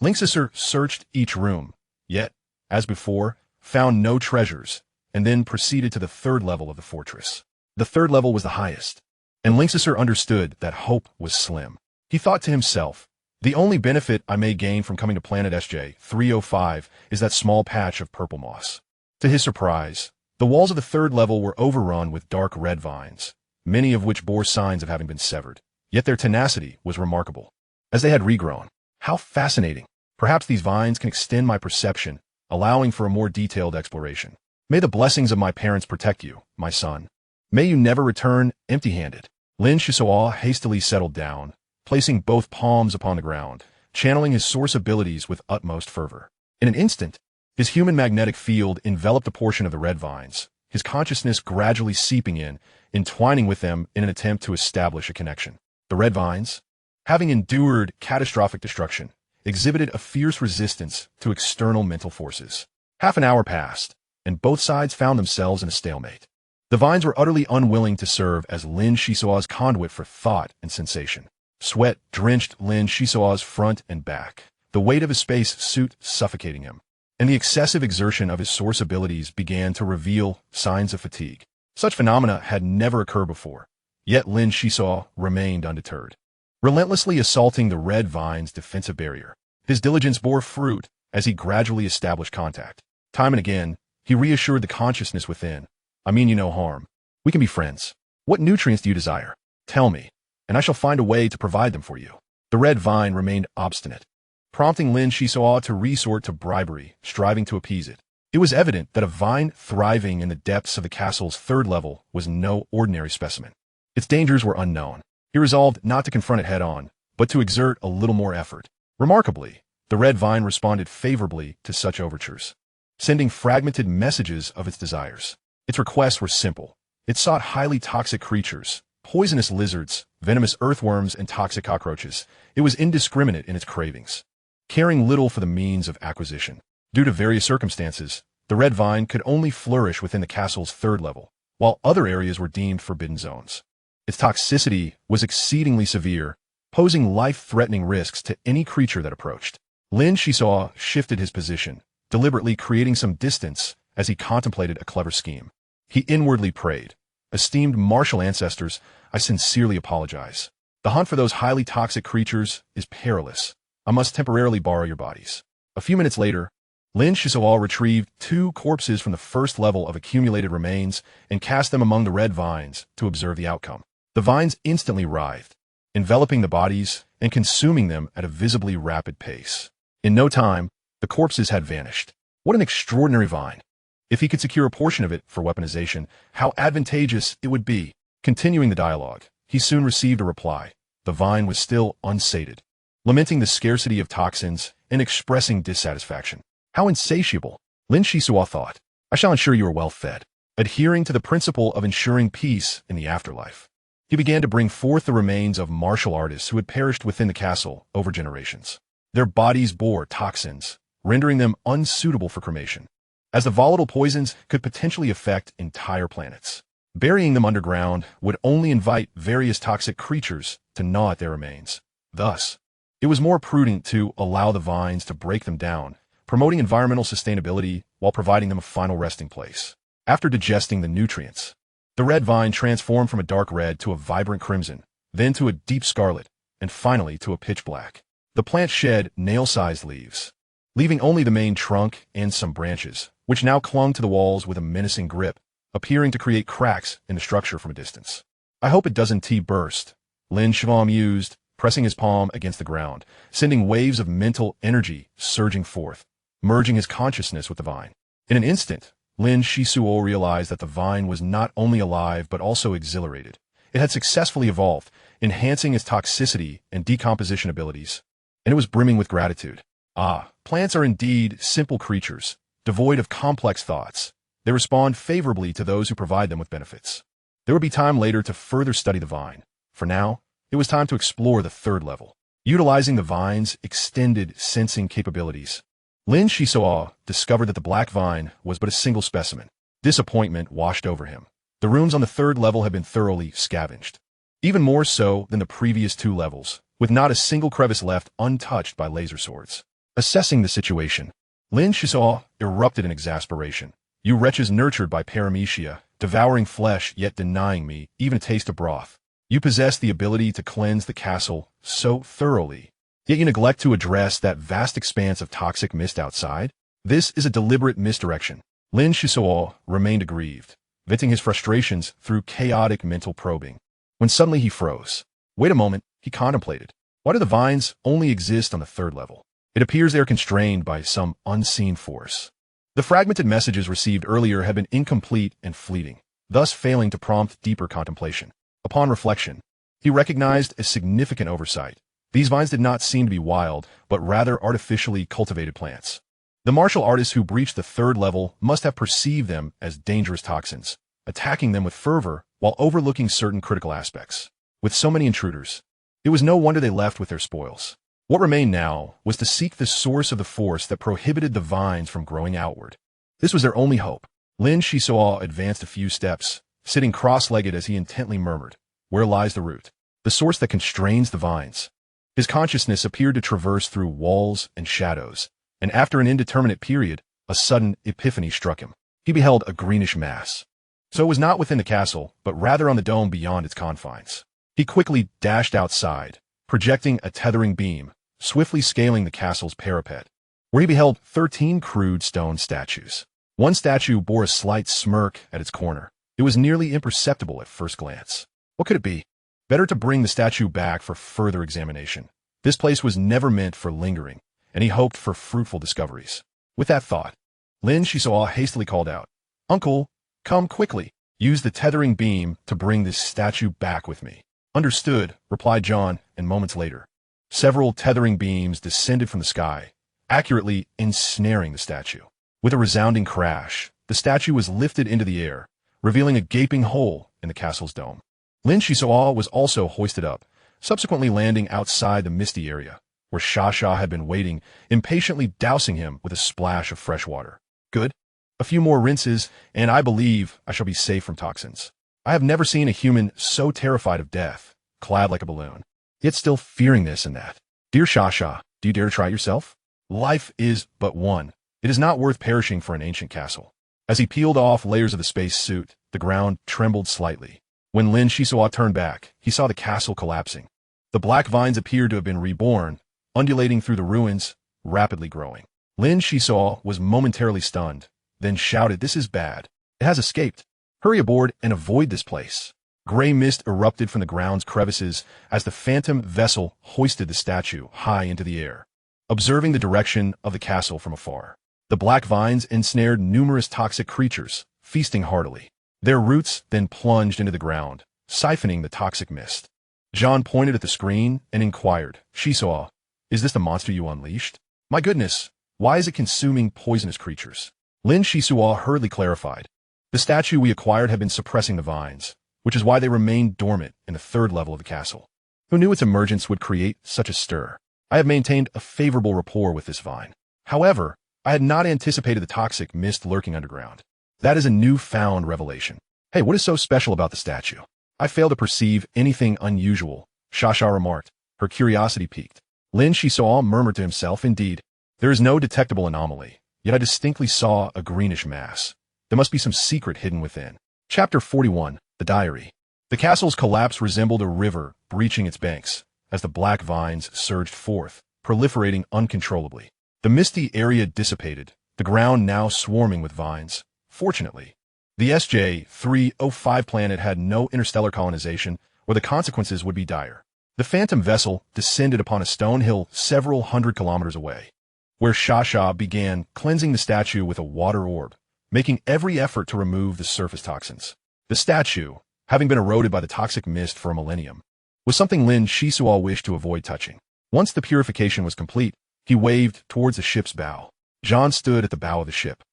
Lin Xisuo searched each room, yet, as before, found no treasures, and then proceeded to the third level of the fortress. The third level was the highest, and Lin Xisuo understood that hope was slim. He thought to himself, the only benefit I may gain from coming to planet SJ-305 is that small patch of purple moss. To his surprise, the walls of the third level were overrun with dark red vines, many of which bore signs of having been severed. Yet their tenacity was remarkable, as they had regrown. How fascinating! Perhaps these vines can extend my perception, allowing for a more detailed exploration. May the blessings of my parents protect you, my son. May you never return empty-handed. Lin Xisuo hastily settled down, placing both palms upon the ground, channeling his source abilities with utmost fervor. In an instant, his human magnetic field enveloped a portion of the red vines, his consciousness gradually seeping in, entwining with them in an attempt to establish a connection. The red vines, having endured catastrophic destruction, exhibited a fierce resistance to external mental forces. Half an hour passed, and both sides found themselves in a stalemate. The vines were utterly unwilling to serve as Lin Xisuo's conduit for thought and sensation. Sweat drenched Lin Xisuo's front and back, the weight of his space suit suffocating him, and the excessive exertion of his source abilities began to reveal signs of fatigue. Such phenomena had never occurred before, yet Lin Xisuo remained undeterred, relentlessly assaulting the red vine's defensive barrier. His diligence bore fruit as he gradually established contact. Time and again, he reassured the consciousness within. I mean you no harm. We can be friends. What nutrients do you desire? Tell me, and I shall find a way to provide them for you. The red vine remained obstinate, prompting Lin Xisuo to resort to bribery, striving to appease it. It was evident that a vine thriving in the depths of the castle's third level was no ordinary specimen. Its dangers were unknown. He resolved not to confront it head-on, but to exert a little more effort. Remarkably, the red vine responded favorably to such overtures, sending fragmented messages of its desires. Its requests were simple. It sought highly toxic creatures, poisonous lizards, venomous earthworms, and toxic cockroaches. It was indiscriminate in its cravings, caring little for the means of acquisition. Due to various circumstances, the red vine could only flourish within the castle's third level, while other areas were deemed forbidden zones. Its toxicity was exceedingly severe, posing life-threatening risks to any creature that approached. Lin Xisuo shifted his position, deliberately creating some distance as he contemplated a clever scheme. He inwardly prayed, "Esteemed martial ancestors, I sincerely apologize. The hunt for those highly toxic creatures is perilous. I must temporarily borrow your bodies." A few minutes later, Lin Xisuo retrieved 2 corpses from the first level of accumulated remains and cast them among the red vines to observe the outcome. The vines instantly writhed, enveloping the bodies and consuming them at a visibly rapid pace. In no time, the corpses had vanished. What an extraordinary vine! If he could secure a portion of it for weaponization, how advantageous it would be. Continuing the dialogue, he soon received a reply. The vine was still unsated, lamenting the scarcity of toxins and expressing dissatisfaction. How insatiable! Lin Xisuo thought. I shall ensure you are well fed. Adhering to the principle of ensuring peace in the afterlife, he began to bring forth the remains of martial artists who had perished within the castle over generations. Their bodies bore toxins, rendering them unsuitable for cremation, as the volatile poisons could potentially affect entire planets. Burying them underground would only invite various toxic creatures to gnaw at their remains. Thus, it was more prudent to allow the vines to break them down, promoting environmental sustainability while providing them a final resting place. After digesting the nutrients, the red vine transformed from a dark red to a vibrant crimson, then to a deep scarlet, and finally to a pitch black. The plant shed nail-sized leaves, leaving only the main trunk and some branches, which now clung to the walls with a menacing grip, appearing to create cracks in the structure from a distance. I hope it doesn't burst, Lin Xisuo mused, pressing his palm against the ground, sending waves of mental energy surging forth, merging his consciousness with the vine. In an instant, Lin Xisuo realized that the vine was not only alive but also exhilarated. It had successfully evolved, enhancing its toxicity and decomposition abilities, and it was brimming with gratitude. Ah, plants are indeed simple creatures, devoid of complex thoughts. They respond favorably to those who provide them with benefits. There would be time later to further study the vine. For now, it was time to explore the third level. Utilizing the vine's extended sensing capabilities, Lin Xisuo discovered that the black vine was but a single specimen. Disappointment washed over him. The rooms on the third level had been thoroughly scavenged. Even more so than the previous two levels, with not a single crevice left untouched by laser swords. Assessing the situation, Lin Xisuo erupted in exasperation. You wretches nurtured by paramecia, devouring flesh yet denying me even a taste of broth. You possess the ability to cleanse the castle so thoroughly, yet you neglect to address that vast expanse of toxic mist outside? This is a deliberate misdirection. Lin Xisuo remained aggrieved, venting his frustrations through chaotic mental probing. When suddenly he froze. Wait a moment, he contemplated. Why do the vines only exist on the third level? It appears they are constrained by some unseen force. The fragmented messages received earlier had been incomplete and fleeting, thus failing to prompt deeper contemplation. Upon reflection, he recognized a significant oversight. These vines did not seem to be wild, but rather artificially cultivated plants. The martial artists who breached the third level must have perceived them as dangerous toxins, attacking them with fervor while overlooking certain critical aspects. With so many intruders, it was no wonder they left with their spoils. What remained now was to seek the source of the force that prohibited the vines from growing outward. This was their only hope. Lin Xisuo advanced a few steps, sitting cross-legged as he intently murmured, "Where lies the root? The source that constrains the vines?" His consciousness appeared to traverse through walls and shadows, and after an indeterminate period, a sudden epiphany struck him. He beheld a greenish mass. So it was not within the castle, but rather on the dome beyond its confines. He quickly dashed outside, projecting a tethering beam, swiftly scaling the castle's parapet, where he beheld 13 crude stone statues. One statue bore a slight smirk at its corner. It was nearly imperceptible at first glance. What could it be? Better to bring the statue back for further examination. This place was never meant for lingering, and he hoped for fruitful discoveries. With that thought, Lin Xisuo hastily called out, "Uncle, come quickly. Use the tethering beam to bring this statue back with me." "Understood," replied John, and moments later, several tethering beams descended from the sky, accurately ensnaring the statue. With a resounding crash, the statue was lifted into the air, revealing a gaping hole in the castle's dome. Lin Xisuo was also hoisted up, subsequently landing outside the misty area, where Shasha had been waiting, impatiently dousing him with a splash of fresh water. "Good. A few more rinses, and I believe I shall be safe from toxins. I have never seen a human so terrified of death, clad like a balloon, yet still fearing this and that. Dear Shasha, do you dare to try it yourself? Life is but one. It is not worth perishing for an ancient castle." As he peeled off layers of the space suit, the ground trembled slightly. When Lin Xisuo turned back, he saw the castle collapsing. The black vines appeared to have been reborn, undulating through the ruins, rapidly growing. Lin Xisuo was momentarily stunned, then shouted, "This is bad. It has escaped. Hurry aboard and avoid this place." Gray mist erupted from the ground's crevices as the phantom vessel hoisted the statue high into the air, observing the direction of the castle from afar. The black vines ensnared numerous toxic creatures, feasting heartily. Their roots then plunged into the ground, siphoning the toxic mist. John pointed at the screen and inquired, "Xisuo, is this the monster you unleashed? My goodness, why is it consuming poisonous creatures?" Lin Xisuo hurriedly clarified. "The statue we acquired had been suppressing the vines, which is why they remained dormant in the third level of the castle. Who knew its emergence would create such a stir? I have maintained a favorable rapport with this vine. However, I had not anticipated the toxic mist lurking underground. That is a newfound revelation. Hey, what is so special about the statue? I fail to perceive anything unusual," Shasha remarked, her curiosity piqued. Lin Xisuo murmured to himself, "Indeed, there is no detectable anomaly, yet I distinctly saw a greenish mass. There must be some secret hidden within." Chapter 41, The Diary. The castle's collapse resembled a river breaching its banks, as the black vines surged forth, proliferating uncontrollably. The misty area dissipated, the ground now swarming with vines. Fortunately, the SJ-305 planet had no interstellar colonization, or the consequences would be dire. The phantom vessel descended upon a stone hill several hundred kilometers away, where Shasha began cleansing the statue with a water orb, making every effort to remove the surface toxins. The statue, having been eroded by the toxic mist for a millennium, was something Lin Xisuo wished to avoid touching. Once the purification was complete, he waved towards the ship's bow. John stood at the bow of the ship,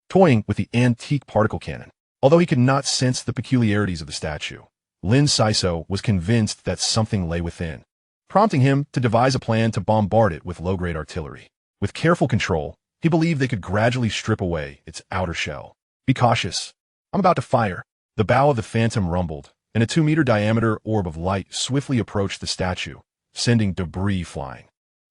toying with the antique particle cannon. Although he could not sense the peculiarities of the statue, Lin Xisuo was convinced that something lay within, prompting him to devise a plan to bombard it with low-grade artillery. With careful control, he believed they could gradually strip away its outer shell. Be cautious. I'm about to fire. The bow of the phantom rumbled, and a 2-meter diameter orb of light swiftly approached the statue, sending debris flying.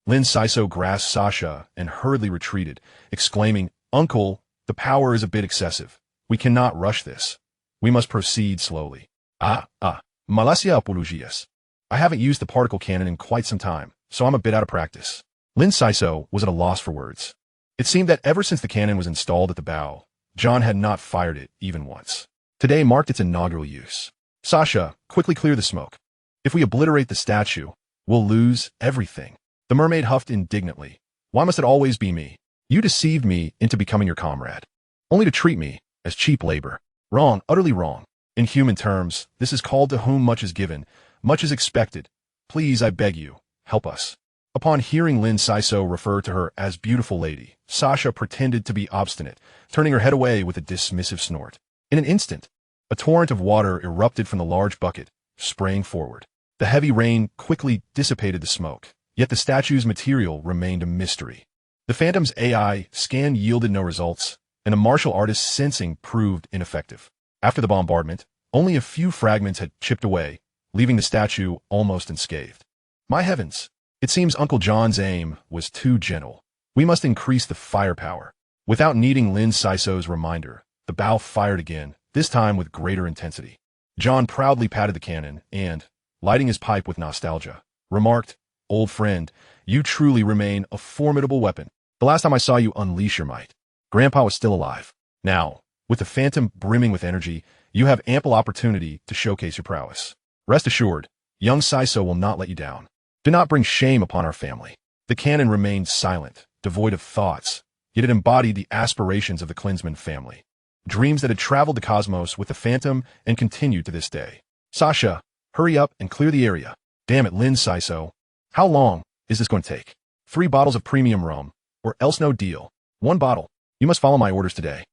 Lin Xisuo grasped Sasha and hurriedly retreated, exclaiming, "Uncle, the power is a bit excessive. We cannot rush this. We must proceed slowly." Malasia apologias. I haven't used the particle cannon in quite some time, so I'm a bit out of practice. Lin Xisuo was at a loss for words. It seemed that ever since the cannon was installed at the bow, John had not fired it even once. Today marked its inaugural use. Sasha, quickly clear the smoke. If we obliterate the statue, we'll lose everything. The mermaid huffed indignantly. Why must it always be me? You deceived me into becoming your comrade, only to treat me as cheap labor. Wrong, utterly wrong. In human terms, this is called to whom much is given, much is expected. Please, I beg you, help us. Upon hearing Lin Xisuo refer to her as beautiful lady, Sasha pretended to be obstinate, turning her head away with a dismissive snort. In an instant, a torrent of water erupted from the large bucket, spraying forward. The heavy rain quickly dissipated the smoke, yet the statue's material remained a mystery. The Phantom's AI scan yielded no results, and a martial artist's sensing proved ineffective. After the bombardment, only a few fragments had chipped away, leaving the statue almost unscathed. My heavens! It seems Uncle John's aim was too gentle. We must increase the firepower. Without needing Lin Xisuo's reminder, the bow fired again, this time with greater intensity. John proudly patted the cannon and, lighting his pipe with nostalgia, remarked, "Old friend, you truly remain a formidable weapon. The last time I saw you unleash your might, Grandpa was still alive. Now, with the Phantom brimming with energy, you have ample opportunity to showcase your prowess. Rest assured, young Xisuo will not let you down. Do not bring shame upon our family." The cannon remained silent, devoid of thoughts, yet it embodied the aspirations of the Klinsmann family. Dreams that had traveled the cosmos with the Phantom and continued to this day. Sasha, hurry up and clear the area. Damn it, Lin Xisuo. How long is this going to take? 3 bottles of premium rum, or else no deal. 1 bottle. You must follow my orders today.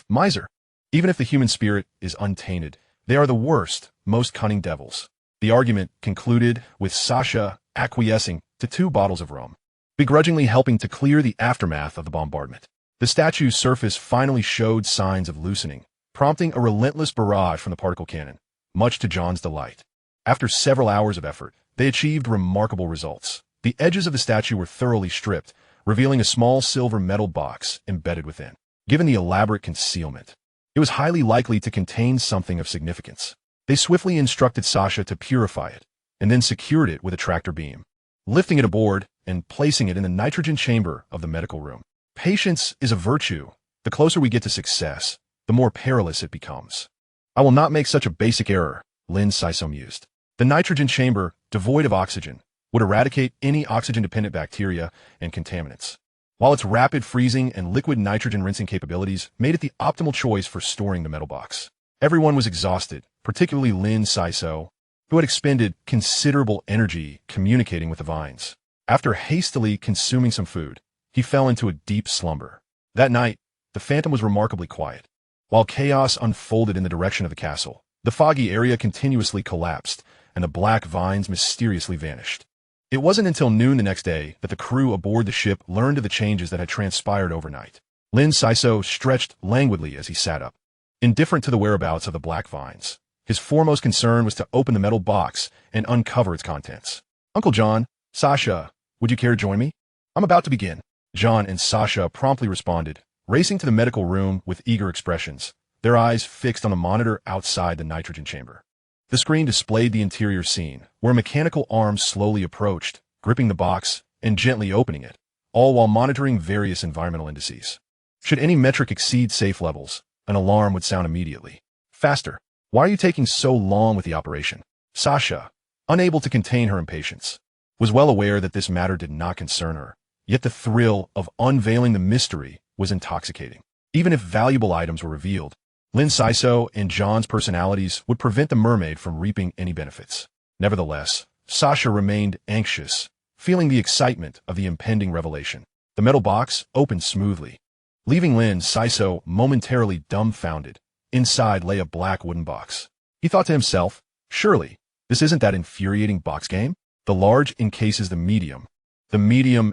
Miser. Even if the human spirit is untainted, they are the worst, most cunning devils. The argument concluded with Sasha acquiescing to 2 bottles of rum, begrudgingly helping to clear the aftermath of the bombardment. The statue's surface finally showed signs of loosening, prompting a relentless barrage from the particle cannon, much to John's delight. After several hours of effort, they achieved remarkable results. The edges of the statue were thoroughly stripped, revealing a small silver metal box embedded within. Given the elaborate concealment, it was highly likely to contain something of significance. They swiftly instructed Sasha to purify it, and then secured it with a tractor beam, lifting it aboard and placing it in the nitrogen chamber of the medical room. Patience is a virtue. The closer we get to success, the more perilous it becomes. I will not make such a basic error, Lin Xisuo mused. The nitrogen chamber, devoid of oxygen, would eradicate any oxygen-dependent bacteria and contaminants, while its rapid freezing and liquid nitrogen rinsing capabilities made it the optimal choice for storing the metal box. Everyone was exhausted, particularly Lin Xisuo, who had expended considerable energy communicating with the vines. After hastily consuming some food, he fell into a deep slumber. That night, the Phantom was remarkably quiet. While chaos unfolded in the direction of the castle, the foggy area continuously collapsed, and the black vines mysteriously vanished. It wasn't until noon the next day that the crew aboard the ship learned of the changes that had transpired overnight. Lin Xisuo stretched languidly as he sat up, indifferent to the whereabouts of the black vines. His foremost concern was to open the metal box and uncover its contents. "Uncle John, Sasha, would you care to join me? I'm about to begin." John and Sasha promptly responded, racing to the medical room with eager expressions, their eyes fixed on the monitor outside the nitrogen chamber. The screen displayed the interior scene, where a mechanical arm slowly approached, gripping the box and gently opening it, all while monitoring various environmental indices. Should any metric exceed safe levels, an alarm would sound immediately. "Faster. Why are you taking so long with the operation?" Sasha, unable to contain her impatience, was well aware that this matter did not concern her, yet the thrill of unveiling the mystery was intoxicating. Even if valuable items were revealed, Lin Xisuo and John's personalities would prevent the mermaid from reaping any benefits. Nevertheless, Sasha remained anxious, feeling the excitement of the impending revelation. The metal box opened smoothly, leaving Lin Xisuo momentarily dumbfounded. Inside lay a black wooden box. He thought to himself, surely, this isn't that infuriating box game? The large encases the medium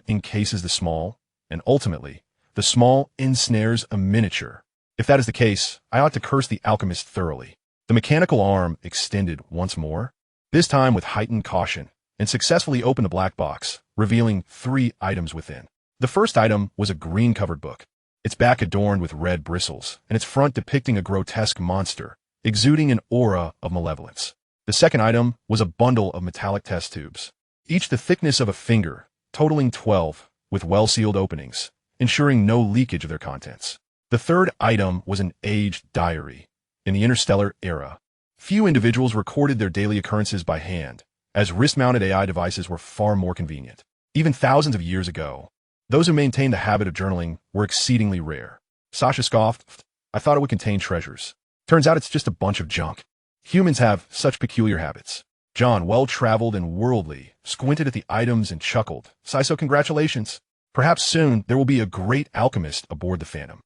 encases the small, and ultimately, the small ensnares a miniature. If that is the case, I ought to curse the alchemist thoroughly. The mechanical arm extended once more, this time with heightened caution, and successfully opened the black box, revealing 3 items within. The first item was a green-covered book, its back adorned with red bristles, and its front depicting a grotesque monster, exuding an aura of malevolence. The second item was a bundle of metallic test tubes, each the thickness of a finger, totaling 12, with well-sealed openings, ensuring no leakage of their contents. The third item was an aged diary. In the interstellar era, few individuals recorded their daily occurrences by hand, as wrist-mounted AI devices were far more convenient. Even thousands of years ago, those who maintained the habit of journaling were exceedingly rare. Sasha scoffed, I thought it would contain treasures. Turns out it's just a bunch of junk. Humans have such peculiar habits. John, well-traveled and worldly, squinted at the items and chuckled. Xisuo, congratulations. Perhaps soon there will be a great alchemist aboard the Phantom.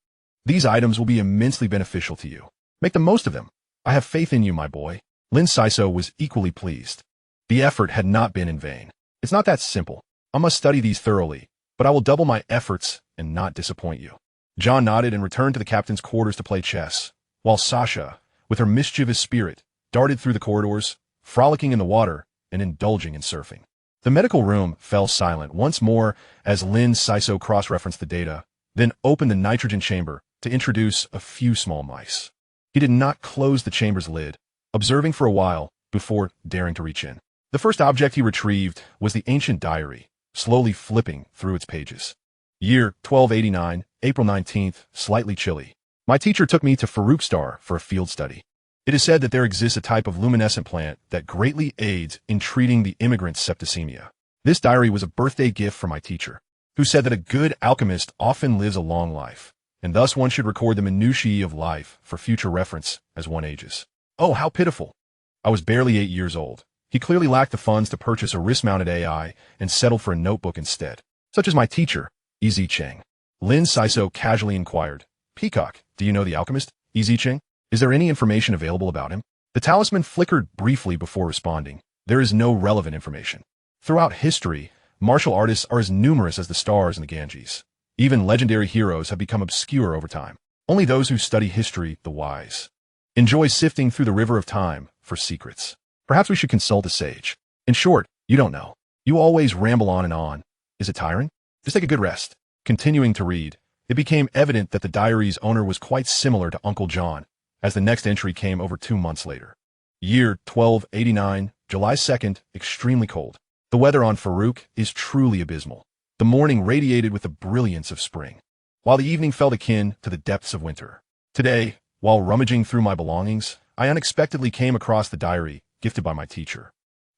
These items will be immensely beneficial to you. Make the most of them. I have faith in you, my boy. Lin Xisuo was equally pleased. The effort had not been in vain. It's not that simple. I must study these thoroughly, but I will double my efforts and not disappoint you. John nodded and returned to the captain's quarters to play chess, while Sasha, with her mischievous spirit, darted through the corridors, frolicking in the water and indulging in surfing. The medical room fell silent once more as Lin Xisuo cross-referenced the data, then opened the nitrogen chamber to introduce a few small mice. He did not close the chamber's lid, observing for a while before daring to reach in. The first object he retrieved was the ancient diary, slowly flipping through its pages. Year 1289, April 19th, slightly chilly. My teacher took me to Farouk for a field study. It is said that there exists a type of luminescent plant that greatly aids in treating the immigrant's septicemia. This diary was a birthday gift from my teacher, who said that a good alchemist often lives a long life, and thus one should record the minutiae of life for future reference as one ages. Oh, how pitiful. I was barely 8 years old. He clearly lacked the funds to purchase a wrist-mounted AI and settled for a notebook instead. Such as my teacher, Cheng. Lin Xisuo casually inquired, Peacock, do you know the alchemist, Cheng? Is there any information available about him? The talisman flickered briefly before responding. There is no relevant information. Throughout history, martial artists are as numerous as the stars in the Ganges. Even legendary heroes have become obscure over time. Only those who study history, the wise, enjoy sifting through the river of time for secrets. Perhaps we should consult a sage. In short, you don't know. You always ramble on and on. Is it tiring? Just take a good rest. Continuing to read, it became evident that the diary's owner was quite similar to Uncle John, as the next entry came over 2 months later. Year 1289, July 2nd, extremely cold. The weather on Farouk is truly abysmal. The morning radiated with the brilliance of spring, while the evening felt akin to the depths of winter. Today, while rummaging through my belongings, I unexpectedly came across the diary gifted by my teacher.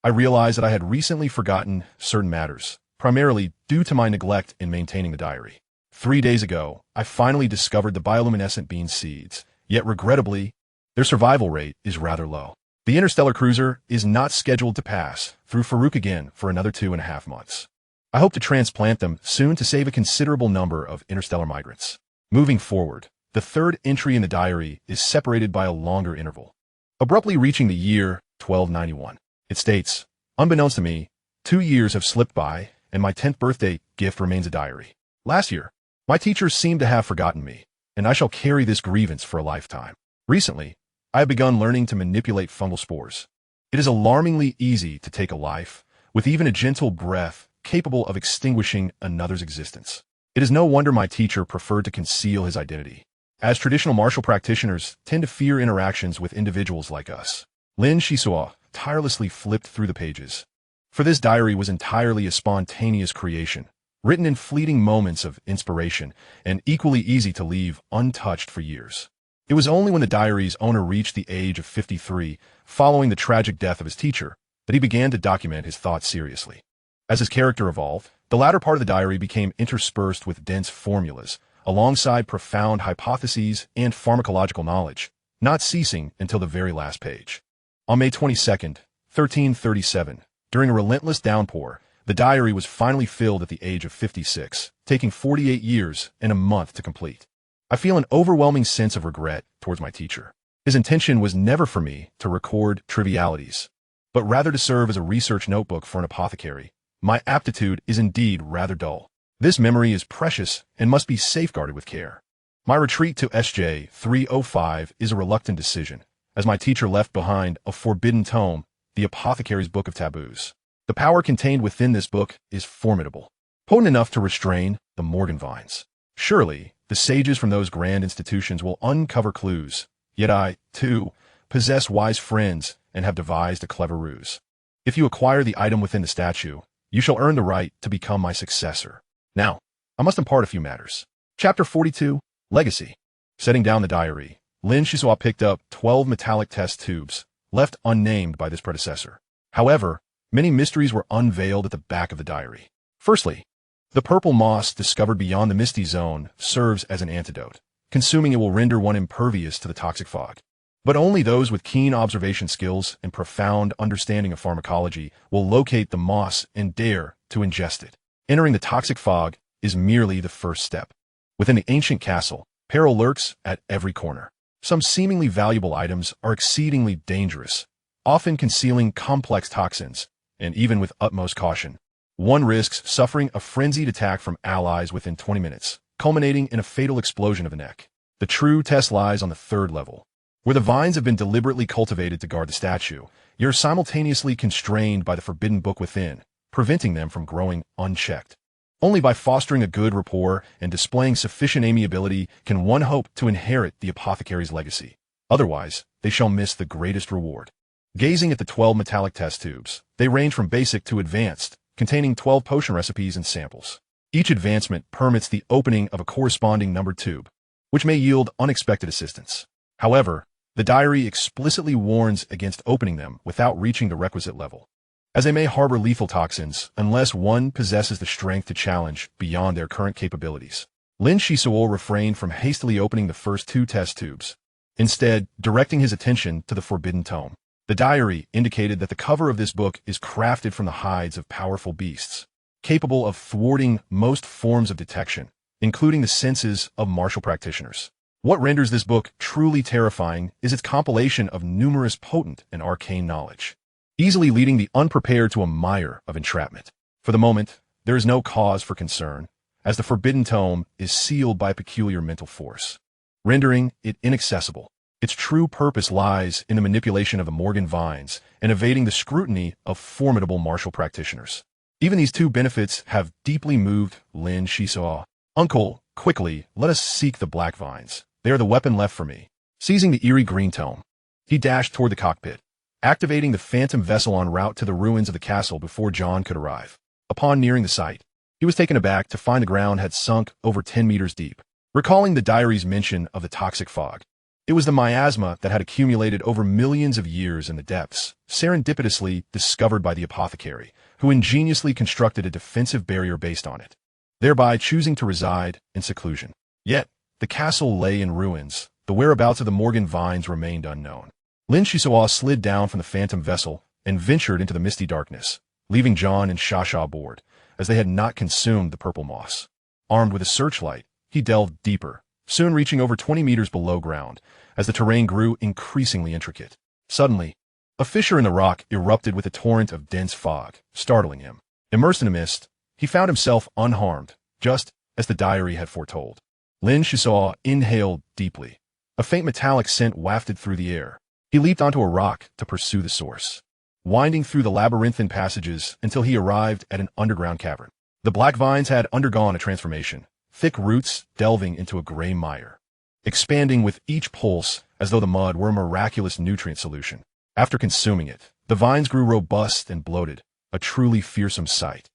I realized that I had recently forgotten certain matters, primarily due to my neglect in maintaining the diary. 3 days ago, I finally discovered the bioluminescent bean seeds, yet regrettably, their survival rate is rather low. The Interstellar Cruiser is not scheduled to pass through Farouk again for another 2.5 months. I hope to transplant them soon to save a considerable number of interstellar migrants. Moving forward, the third entry in the diary is separated by a longer interval, abruptly reaching the year 1291. It states, unbeknownst to me, 2 years have slipped by, and my 10th birthday gift remains a diary. Last year, my teachers seemed to have forgotten me, and I shall carry this grievance for a lifetime. Recently, I have begun learning to manipulate fungal spores. It is alarmingly easy to take a life, with even a gentle breath capable of extinguishing another's existence. It is no wonder my teacher preferred to conceal his identity, as traditional martial practitioners tend to fear interactions with individuals like us. Lin Xisuo tirelessly flipped through the pages, for this diary was entirely a spontaneous creation, written in fleeting moments of inspiration and equally easy to leave untouched for years. It was only when the diary's owner reached the age of 53, following the tragic death of his teacher, that he began to document his thoughts seriously. As his character evolved, the latter part of the diary became interspersed with dense formulas, alongside profound hypotheses and pharmacological knowledge, not ceasing until the very last page. On May 22nd, 1337, during a relentless downpour, the diary was finally filled at the age of 56, taking 48 years and a month to complete. I feel an overwhelming sense of regret towards my teacher. His intention was never for me to record trivialities, but rather to serve as a research notebook for an apothecary. My aptitude is indeed rather dull. This memory is precious and must be safeguarded with care. My retreat to SJ 305 is a reluctant decision, as my teacher left behind a forbidden tome, the Apothecary's Book of Taboos. The power contained within this book is formidable, potent enough to restrain the Morgan vines. Surely, the sages from those grand institutions will uncover clues, yet I, too, possess wise friends and have devised a clever ruse. If you acquire the item within the statue, you shall earn the right to become my successor. Now, I must impart a few matters. Chapter 42, Legacy. Setting down the diary, Lin Xisuo picked up 12 metallic test tubes, left unnamed by this predecessor. However, many mysteries were unveiled at the back of the diary. Firstly, the purple moss discovered beyond the misty zone serves as an antidote. Consuming it will render one impervious to the toxic fog. But only those with keen observation skills and profound understanding of pharmacology will locate the moss and dare to ingest it. Entering the toxic fog is merely the first step. Within the ancient castle, peril lurks at every corner. Some seemingly valuable items are exceedingly dangerous, often concealing complex toxins, and even with utmost caution. One risks suffering a frenzied attack from allies within 20 minutes, culminating in a fatal explosion of the neck. The true test lies on the third level. Where the vines have been deliberately cultivated to guard the statue, you're simultaneously constrained by the forbidden book within, preventing them from growing unchecked. Only by fostering a good rapport and displaying sufficient amiability can one hope to inherit the apothecary's legacy. Otherwise, they shall miss the greatest reward. Gazing at the 12 metallic test tubes, they range from basic to advanced, containing 12 potion recipes and samples. Each advancement permits the opening of a corresponding numbered tube, which may yield unexpected assistance. However, the diary explicitly warns against opening them without reaching the requisite level, as they may harbor lethal toxins unless one possesses the strength to challenge beyond their current capabilities. Lin Xisuo refrained from hastily opening the first 2 test tubes, instead directing his attention to the forbidden tome. The diary indicated that the cover of this book is crafted from the hides of powerful beasts, capable of thwarting most forms of detection, including the senses of martial practitioners. What renders this book truly terrifying is its compilation of numerous potent and arcane knowledge, easily leading the unprepared to a mire of entrapment. For the moment, there is no cause for concern, as the forbidden tome is sealed by peculiar mental force, rendering it inaccessible. Its true purpose lies in the manipulation of the Morgan vines and evading the scrutiny of formidable martial practitioners. Even these 2 benefits have deeply moved Lin Xisuo. Uncle, quickly, let us seek the black vines. They are the weapon left for me. Seizing the eerie green tome, he dashed toward the cockpit, activating the phantom vessel en route to the ruins of the castle before John could arrive. Upon nearing the site, he was taken aback to find the ground had sunk over 10 meters deep. Recalling the diary's mention of the toxic fog, it was the miasma that had accumulated over millions of years in the depths, serendipitously discovered by the apothecary, who ingeniously constructed a defensive barrier based on it, thereby choosing to reside in seclusion. Yet, the castle lay in ruins. The whereabouts of the Morgan vines remained unknown. Lin Xisuo slid down from the phantom vessel and ventured into the misty darkness, leaving John and Shasha aboard, as they had not consumed the purple moss. Armed with a searchlight, he delved deeper, soon reaching over 20 meters below ground, as the terrain grew increasingly intricate. Suddenly, a fissure in the rock erupted with a torrent of dense fog, startling him. Immersed in a mist, he found himself unharmed, just as the diary had foretold. Lin Xisuo inhaled deeply. A faint metallic scent wafted through the air. He leaped onto a rock to pursue the source, winding through the labyrinthine passages until he arrived at an underground cavern. The black vines had undergone a transformation, thick roots delving into a gray mire, expanding with each pulse as though the mud were a miraculous nutrient solution. After consuming it, the vines grew robust and bloated, a truly fearsome sight,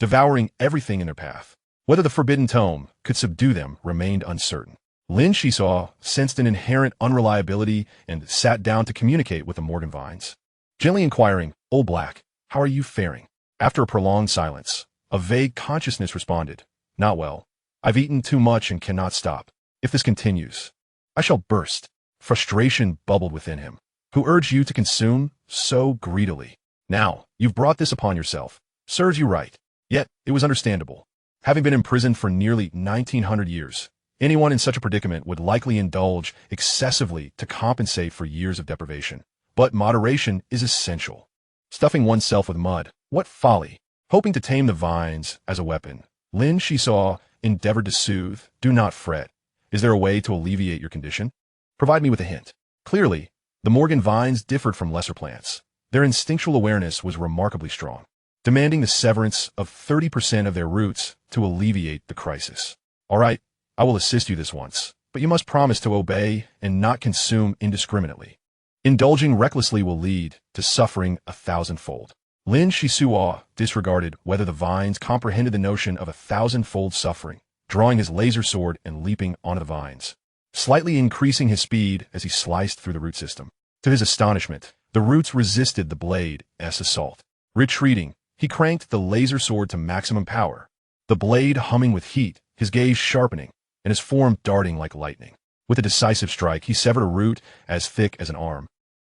devouring everything in their path. Whether the forbidden tome could subdue them remained uncertain. Lin Xisuo sensed an inherent unreliability and sat down to communicate with the Morgan vines, gently inquiring, "Old Black, how are you faring?" After a prolonged silence, a vague consciousness responded, "Not well. I've eaten too much and cannot stop. If this continues, I shall burst." Frustration bubbled within him. Who urged you to consume so greedily? Now, you've brought this upon yourself. Serves you right. Yet, it was understandable. Having been imprisoned for nearly 1900 years, anyone in such a predicament would likely indulge excessively to compensate for years of deprivation. But moderation is essential. Stuffing oneself with mud, what folly! Hoping to tame the vines as a weapon, Lin Xisuo endeavored to soothe. Do not fret. Is there a way to alleviate your condition? Provide me with a hint. Clearly, the Morgan vines differed from lesser plants. Their instinctual awareness was remarkably strong, demanding the severance of 30% of their roots to alleviate the crisis. All right, I will assist you this once, but you must promise to obey and not consume indiscriminately. Indulging recklessly will lead to suffering 1,000-fold. Lin Xisuo disregarded whether the vines comprehended the notion of 1,000-fold suffering, drawing his laser sword and leaping onto the vines, slightly increasing his speed as he sliced through the root system. To his astonishment, the roots resisted the blade's assault. Retreating, he cranked the laser sword to maximum power, the blade humming with heat, his gaze sharpening, and his form darting like lightning. With a decisive strike, he severed a root as thick as an arm,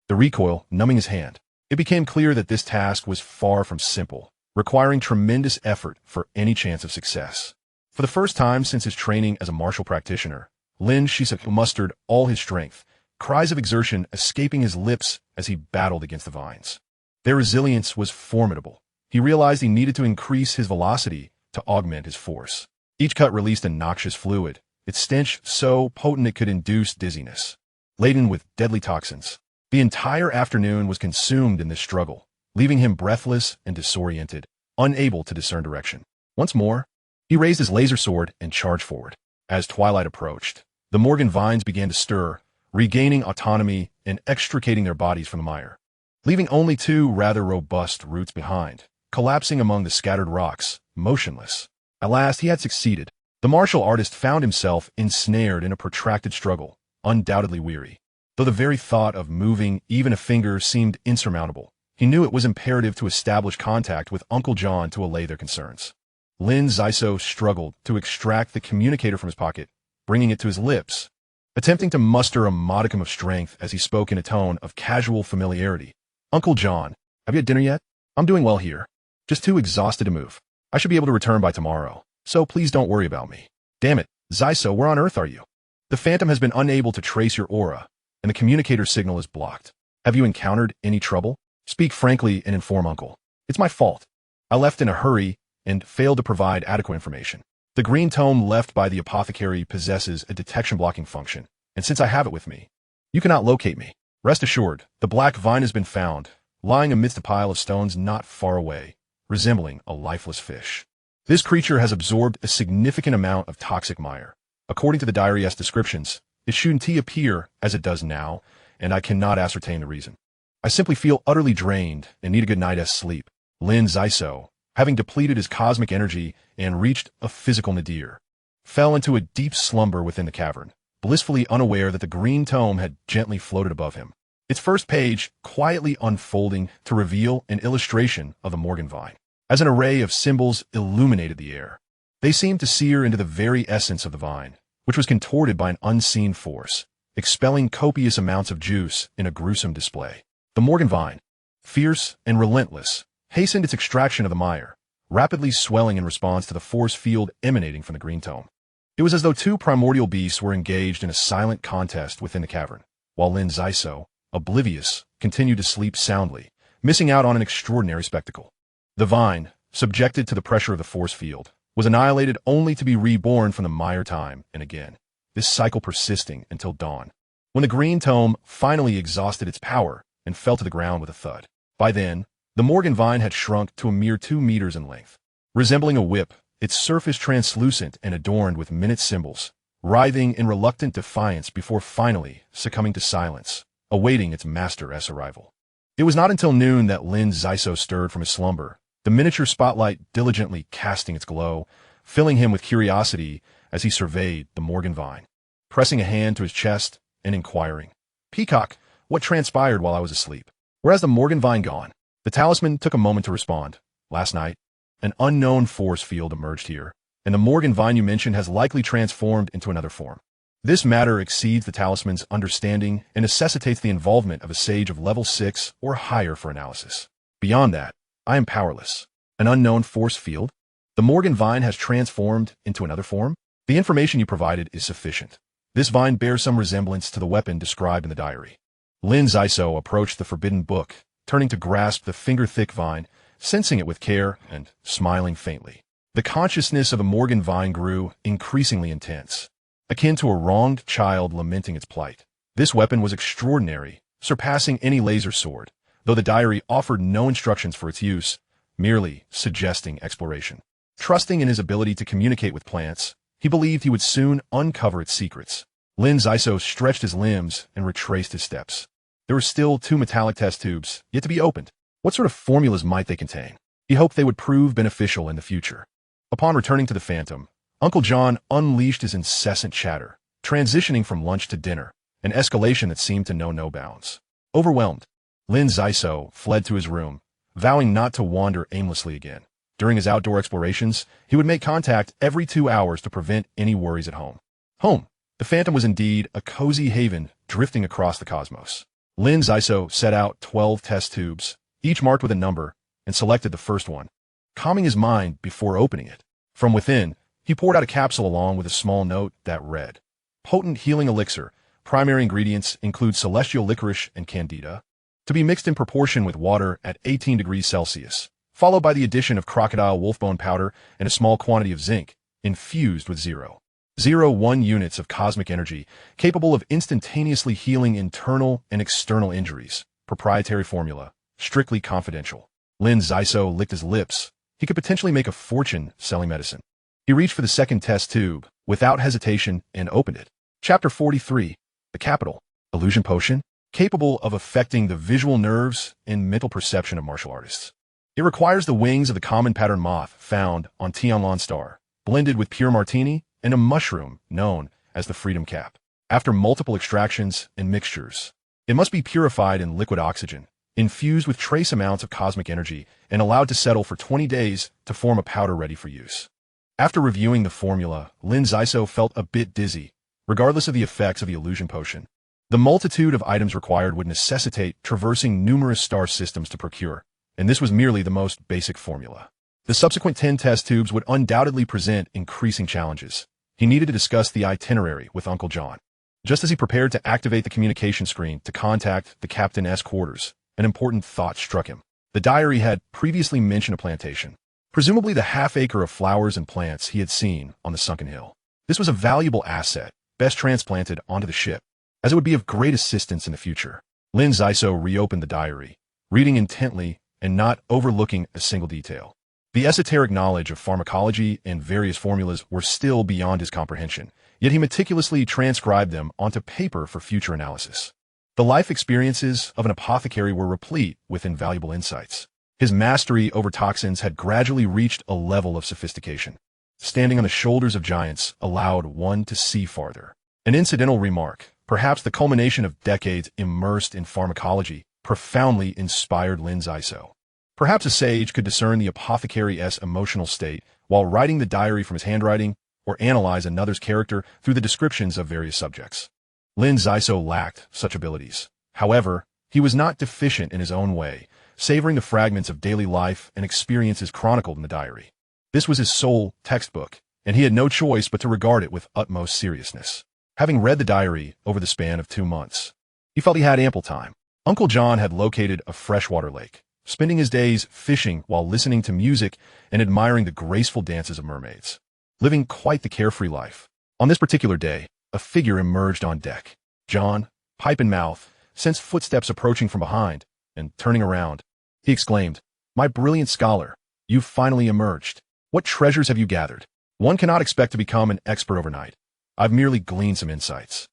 the recoil numbing his hand. It became clear that this task was far from simple, requiring tremendous effort for any chance of success. For the first time since his training as a martial practitioner, Lin Xisuo mustered all his strength, cries of exertion escaping his lips as he battled against the vines. Their resilience was formidable. He realized he needed to increase his velocity to augment his force. Each cut released a noxious fluid, its stench so potent it could induce dizziness. Laden with deadly toxins, the entire afternoon was consumed in this struggle, leaving him breathless and disoriented, unable to discern direction. Once more, he raised his laser sword and charged forward. As twilight approached, the Morgan vines began to stir, regaining autonomy and extricating their bodies from the mire, leaving only two rather robust roots behind, collapsing among the scattered rocks, motionless. At last he had succeeded. The martial artist found himself ensnared in a protracted struggle, undoubtedly weary. Though the very thought of moving even a finger seemed insurmountable, he knew it was imperative to establish contact with Uncle John to allay their concerns. Lin Xisuo struggled to extract the communicator from his pocket, bringing it to his lips, attempting to muster a modicum of strength as he spoke in a tone of casual familiarity. Uncle John, have you had dinner yet? I'm doing well here. Just too exhausted to move. I should be able to return by tomorrow, so please don't worry about me. Damn it, Xisuo, where on earth are you? The Phantom has been unable to trace your aura, and the communicator signal is blocked. Have you encountered any trouble? Speak frankly and inform Uncle. It's my fault. I left in a hurry and failed to provide adequate information. The green tome left by the apothecary possesses a detection-blocking function, and since I have it with me, you cannot locate me. Rest assured, the black vine has been found, lying amidst a pile of stones not far away, resembling a lifeless fish. This creature has absorbed a significant amount of toxic mire. According to the diary's descriptions, it shouldn't appear as it does now, and I cannot ascertain the reason. I simply feel utterly drained and need a good night's sleep. Lin Xisuo, having depleted his cosmic energy and reached a physical nadir, fell into a deep slumber within the cavern, blissfully unaware that the green tome had gently floated above him, its first page quietly unfolding to reveal an illustration of the Morgan vine. As an array of symbols illuminated the air, they seemed to sear into the very essence of the vine, which was contorted by an unseen force, expelling copious amounts of juice in a gruesome display. The Morgan vine, fierce and relentless, hastened its extraction of the mire, rapidly swelling in response to the force field emanating from the green tome. It was as though two primordial beasts were engaged in a silent contest within the cavern, while Lin Xisuo, oblivious, continued to sleep soundly, missing out on an extraordinary spectacle. The vine, subjected to the pressure of the force field, was annihilated only to be reborn from the mire time and again, this cycle persisting until dawn, when the green tome finally exhausted its power and fell to the ground with a thud. By then, the Morgan vine had shrunk to a mere 2 meters in length. Resembling a whip, its surface translucent and adorned with minute symbols, writhing in reluctant defiance before finally succumbing to silence, awaiting its master's arrival. It was not until noon that Lin Xisuo stirred from his slumber, the miniature spotlight diligently casting its glow, filling him with curiosity as he surveyed the Morgan vine, pressing a hand to his chest and inquiring, "Peacock, what transpired while I was asleep? Where has the Morgan vine gone?" The talisman took a moment to respond. "Last night, an unknown force field emerged here, and the Morgan vine you mentioned has likely transformed into another form. This matter exceeds the talisman's understanding and necessitates the involvement of a sage of level 6 or higher for analysis. Beyond that, I am powerless. An unknown force field? The Morgan vine has transformed into another form? The information you provided is sufficient. This vine bears some resemblance to the weapon described in the diary. Lin Xisuo approached the forbidden book, turning to grasp the finger-thick vine, sensing it with care and smiling faintly. The consciousness of the Morgan vine grew increasingly intense, akin to a wronged child lamenting its plight. This weapon was extraordinary, surpassing any laser sword, though the diary offered no instructions for its use, merely suggesting exploration. Trusting in his ability to communicate with plants, he believed he would soon uncover its secrets. Lin Xisuo stretched his limbs and retraced his steps. There were still 2 metallic test tubes, yet to be opened. What sort of formulas might they contain? He hoped they would prove beneficial in the future. Upon returning to the Phantom, Uncle John unleashed his incessant chatter, transitioning from lunch to dinner, an escalation that seemed to know no bounds. Overwhelmed, Lin Xisuo fled to his room, vowing not to wander aimlessly again. During his outdoor explorations, he would make contact every 2 hours to prevent any worries at home. Home. The Phantom was indeed a cozy haven drifting across the cosmos. Lin Xisuo set out 12 test tubes, each marked with a number, and selected the first one, calming his mind before opening it. From within, he poured out a capsule along with a small note that read, "Potent healing elixir. Primary ingredients include celestial licorice and candida, to be mixed in proportion with water at 18 degrees Celsius, followed by the addition of crocodile wolfbone powder and a small quantity of zinc, infused with 0.01 units of cosmic energy, capable of instantaneously healing internal and external injuries. Proprietary formula, strictly confidential." Lin Xisuo licked his lips. He could potentially make a fortune selling medicine. He reached for the second test tube, without hesitation, and opened it. Chapter 43, The Capital. Illusion potion, capable of affecting the visual nerves and mental perception of martial artists. It requires the wings of the common pattern moth found on Tianlan star, blended with pure martini and a mushroom known as the freedom cap. After multiple extractions and mixtures, it must be purified in liquid oxygen, infused with trace amounts of cosmic energy, and allowed to settle for 20 days to form a powder ready for use. After reviewing the formula, Lin Xisuo felt a bit dizzy, regardless of the effects of the illusion potion. The multitude of items required would necessitate traversing numerous star systems to procure, and this was merely the most basic formula. The subsequent 10 test tubes would undoubtedly present increasing challenges. He needed to discuss the itinerary with Uncle John. Just as he prepared to activate the communication screen to contact the captain's quarters, an important thought struck him. The diary had previously mentioned a plantation, presumably the half-acre of flowers and plants he had seen on the sunken hill. This was a valuable asset, best transplanted onto the ship, as it would be of great assistance in the future. Lin Xisuo reopened the diary, reading intently and not overlooking a single detail. The esoteric knowledge of pharmacology and various formulas were still beyond his comprehension, yet he meticulously transcribed them onto paper for future analysis. The life experiences of an apothecary were replete with invaluable insights. His mastery over toxins had gradually reached a level of sophistication. Standing on the shoulders of giants allowed one to see farther. An incidental remark, perhaps the culmination of decades immersed in pharmacology, profoundly inspired Lin Xisuo. Perhaps a sage could discern the apothecary's emotional state while writing the diary from his handwriting, or analyze another's character through the descriptions of various subjects. Lin Xisuo lacked such abilities. However, he was not deficient in his own way, savoring the fragments of daily life and experiences chronicled in the diary. This was his sole textbook, and he had no choice but to regard it with utmost seriousness. Having read the diary over the span of 2 months, he felt he had ample time. Uncle John had located a freshwater lake, spending his days fishing while listening to music and admiring the graceful dances of mermaids. Living quite the carefree life. On this particular day, a figure emerged on deck. John, pipe in mouth, sensed footsteps approaching from behind, and turning around, he exclaimed, "My brilliant scholar, you've finally emerged. What treasures have you gathered? One cannot expect to become an expert overnight. I've merely gleaned some insights.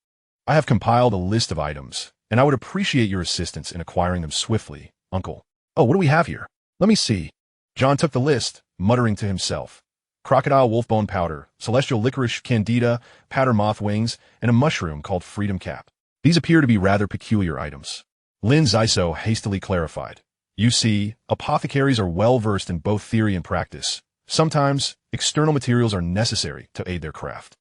I have compiled a list of items, and I would appreciate your assistance in acquiring them swiftly, Uncle." "Oh, what do we have here? Let me see." John took the list, muttering to himself. Crocodile wolfbone powder, celestial licorice candida, powder moth wings, and a mushroom called freedom cap. These appear to be rather peculiar items. Lin Xisuo hastily clarified. "You see, apothecaries are well versed in both theory and practice. Sometimes, external materials are necessary to aid their craft."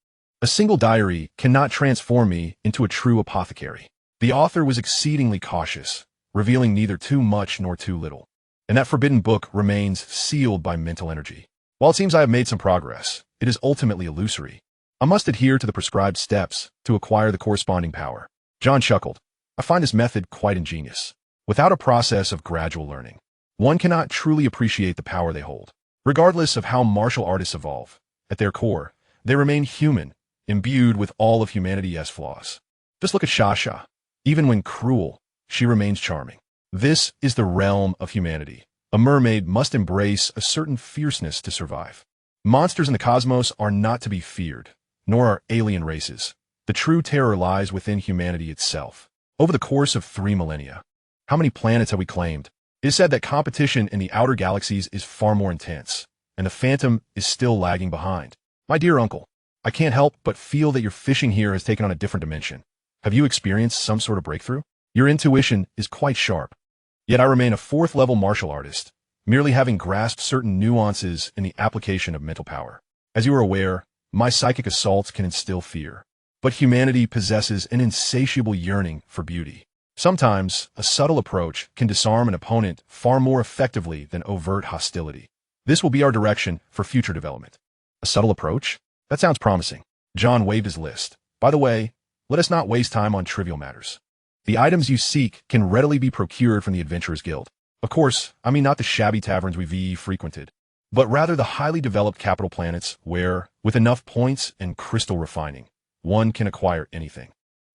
A single diary cannot transform me into a true apothecary. The author was exceedingly cautious, revealing neither too much nor too little. And that forbidden book remains sealed by mental energy. While it seems I have made some progress, it is ultimately illusory. I must adhere to the prescribed steps to acquire the corresponding power. John chuckled. I find this method quite ingenious. Without a process of gradual learning, one cannot truly appreciate the power they hold. Regardless of how martial artists evolve, at their core, they remain human, imbued with all of humanity's flaws. Just look at Shasha. Even when cruel, she remains charming. This is the realm of humanity. A mermaid must embrace a certain fierceness to survive. Monsters in the cosmos are not to be feared, nor are alien races. The true terror lies within humanity itself. Over the course of 3 millennia, how many planets have we claimed? It is said that competition in the outer galaxies is far more intense, and the Phantom is still lagging behind. My dear uncle, I can't help but feel that your fishing here has taken on a different dimension. Have you experienced some sort of breakthrough? Your intuition is quite sharp. Yet I remain a 4th-level martial artist, merely having grasped certain nuances in the application of mental power. As you are aware, my psychic assaults can instill fear. But humanity possesses an insatiable yearning for beauty. Sometimes, a subtle approach can disarm an opponent far more effectively than overt hostility. This will be our direction for future development. A subtle approach? That sounds promising. John waved his list. By the way, let us not waste time on trivial matters. The items you seek can readily be procured from the Adventurers Guild. Of course, I mean not the shabby taverns we've frequented, but rather the highly developed capital planets where, with enough points and crystal refining, one can acquire anything.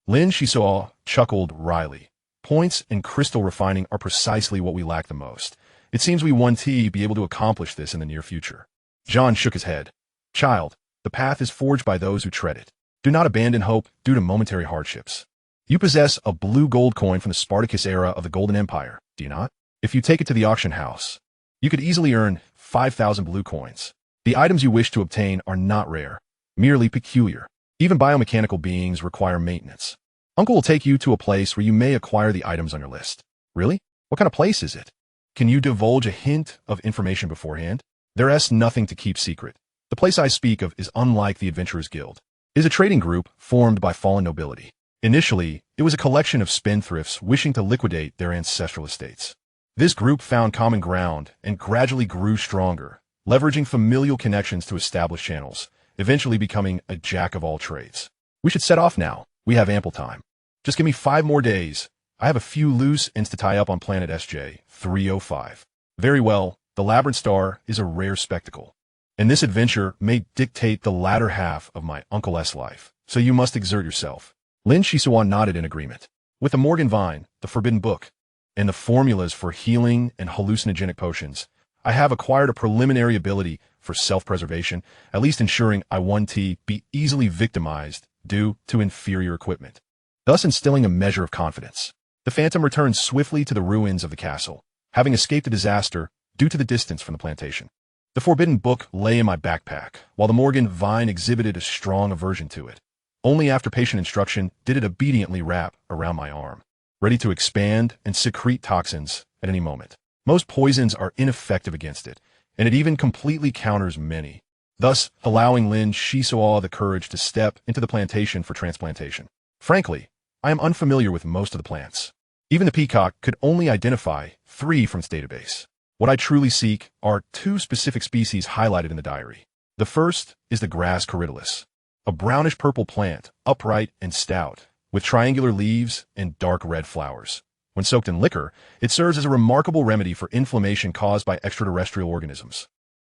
Lin Xisuo chuckled wryly. Points and crystal refining are precisely what we lack the most. It seems we won't be able to accomplish this in the near future. John shook his head. Child, the path is forged by those who tread it. Do not abandon hope due to momentary hardships. You possess a blue gold coin from the Spartacus era of the Golden Empire, do you not? If you take it to the auction house, you could easily earn 5,000 blue coins. The items you wish to obtain are not rare, merely peculiar. Even biomechanical beings require maintenance. Uncle will take you to a place where you may acquire the items on your list. Really? What kind of place is it? Can you divulge a hint of information beforehand? There is nothing to keep secret. The place I speak of is unlike the Adventurers Guild. It is a trading group formed by fallen nobility. Initially, it was a collection of spendthrifts wishing to liquidate their ancestral estates. This group found common ground and gradually grew stronger, leveraging familial connections to establish channels, eventually becoming a jack of all trades. We should set off now. We have ample time. Just give me 5 more days. I have a few loose ends to tie up on planet SJ-305. Very well, the Labyrinth Star is a rare spectacle, and this adventure may dictate the latter half of my uncle's life, so you must exert yourself. Lin Xisuo nodded in agreement. With the Morgan Vine, the Forbidden Book, and the formulas for healing and hallucinogenic potions, I have acquired a preliminary ability for self-preservation, at least ensuring I won't be easily victimized due to inferior equipment, thus instilling a measure of confidence. The Phantom returned swiftly to the ruins of the castle, having escaped a disaster due to the distance from the plantation. The Forbidden Book lay in my backpack, while the Morgan Vine exhibited a strong aversion to it. Only after patient instruction did it obediently wrap around my arm, ready to expand and secrete toxins at any moment. Most poisons are ineffective against it, and it even completely counters many, thus allowing Lin Xisuo the courage to step into the plantation for transplantation. Frankly, I am unfamiliar with most of the plants. Even the peacock could only identify 3 from its database. What I truly seek are 2 specific species highlighted in the diary. The first is the grass corydalus, a brownish-purple plant, upright and stout, with triangular leaves and dark red flowers. When soaked in liquor, it serves as a remarkable remedy for inflammation caused by extraterrestrial organisms.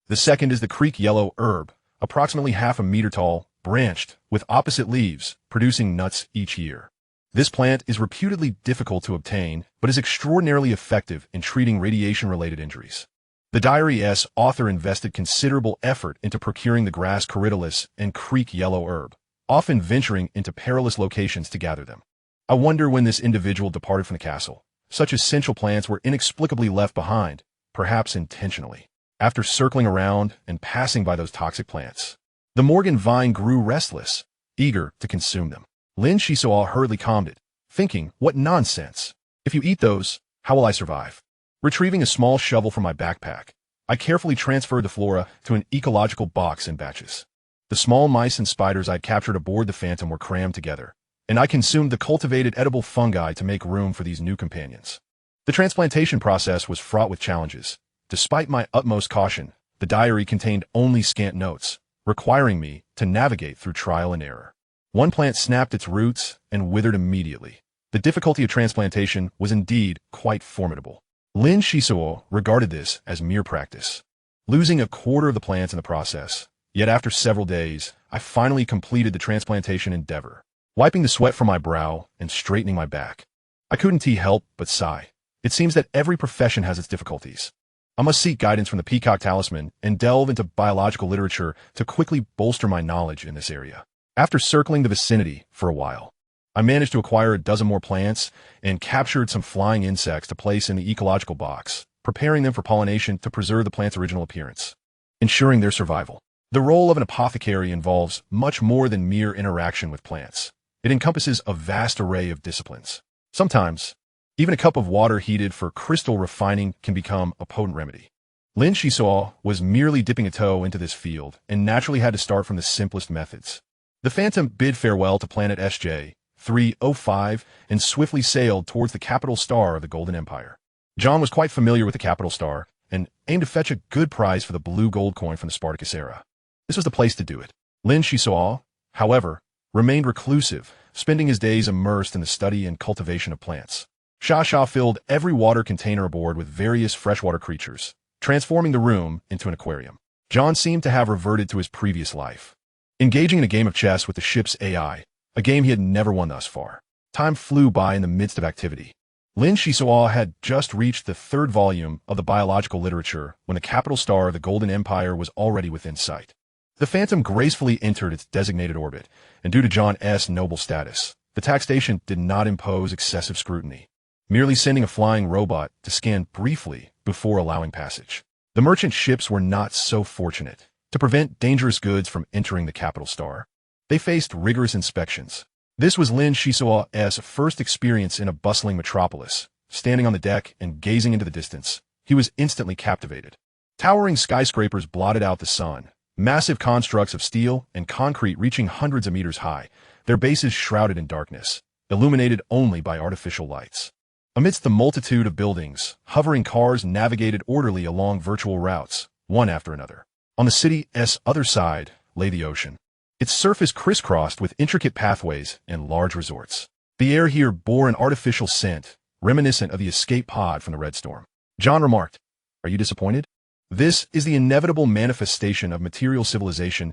The second is the creek yellow herb, approximately half a meter tall, branched, with opposite leaves, producing nuts each year. This plant is reputedly difficult to obtain, but is extraordinarily effective in treating radiation-related injuries. The diary's author invested considerable effort into procuring the grass corydalus and creek yellow herb, often venturing into perilous locations to gather them. I wonder when this individual departed from the castle. Such essential plants were inexplicably left behind, perhaps intentionally. After circling around and passing by those toxic plants, the Morgan Vine grew restless, eager to consume them. Lin Xisuo hurriedly calmed it, thinking, what nonsense. If you eat those, how will I survive? Retrieving a small shovel from my backpack, I carefully transferred the flora to an ecological box in batches. The small mice and spiders I'd captured aboard the Phantom were crammed together, and I consumed the cultivated edible fungi to make room for these new companions. The transplantation process was fraught with challenges. Despite my utmost caution, the diary contained only scant notes, requiring me to navigate through trial and error. One plant snapped its roots and withered immediately. The difficulty of transplantation was indeed quite formidable. Lin Xisuo regarded this as mere practice, losing a quarter of the plants in the process. Yet after several days, I finally completed the transplantation endeavor, wiping the sweat from my brow and straightening my back. I couldn't help but sigh. It seems that every profession has its difficulties. I must seek guidance from the Peacock Talisman and delve into biological literature to quickly bolster my knowledge in this area. After circling the vicinity for a while, I managed to acquire a dozen more plants and captured some flying insects to place in the ecological box, preparing them for pollination to preserve the plant's original appearance, ensuring their survival. The role of an apothecary involves much more than mere interaction with plants. It encompasses a vast array of disciplines. Sometimes, even a cup of water heated for crystal refining can become a potent remedy. Lin Xisuo was merely dipping a toe into this field and naturally had to start from the simplest methods. The Phantom bid farewell to planet SJ-305 and swiftly sailed towards the capital star of the Golden Empire. John was quite familiar with the capital star and aimed to fetch a good prize for the blue gold coin from the Spartacus era. This was the place to do it. Lin Xisuo, however, remained reclusive, spending his days immersed in the study and cultivation of plants. Sha filled every water container aboard with various freshwater creatures, transforming the room into an aquarium. John seemed to have reverted to his previous life, engaging in a game of chess with the ship's AI, a game he had never won thus far. Time flew by in the midst of activity. Lin Xisuo had just reached the third volume of the biological literature when the capital star of the Golden Empire was already within sight. The Phantom gracefully entered its designated orbit, and due to John's noble status, the taxation did not impose excessive scrutiny, merely sending a flying robot to scan briefly before allowing passage. The merchant ships were not so fortunate. To prevent dangerous goods from entering the capital star, they faced rigorous inspections. This was Lin Xisuo's first experience in a bustling metropolis. Standing on the deck and gazing into the distance, he was instantly captivated. Towering skyscrapers blotted out the sun, massive constructs of steel and concrete reaching hundreds of meters high, their bases shrouded in darkness, illuminated only by artificial lights. Amidst the multitude of buildings, hovering cars navigated orderly along virtual routes, one after another. On the city's other side lay the ocean, its surface crisscrossed with intricate pathways and large resorts. The air here bore an artificial scent, reminiscent of the escape pod from the Red Storm. John remarked, "Are you disappointed? This is the inevitable manifestation of material civilization's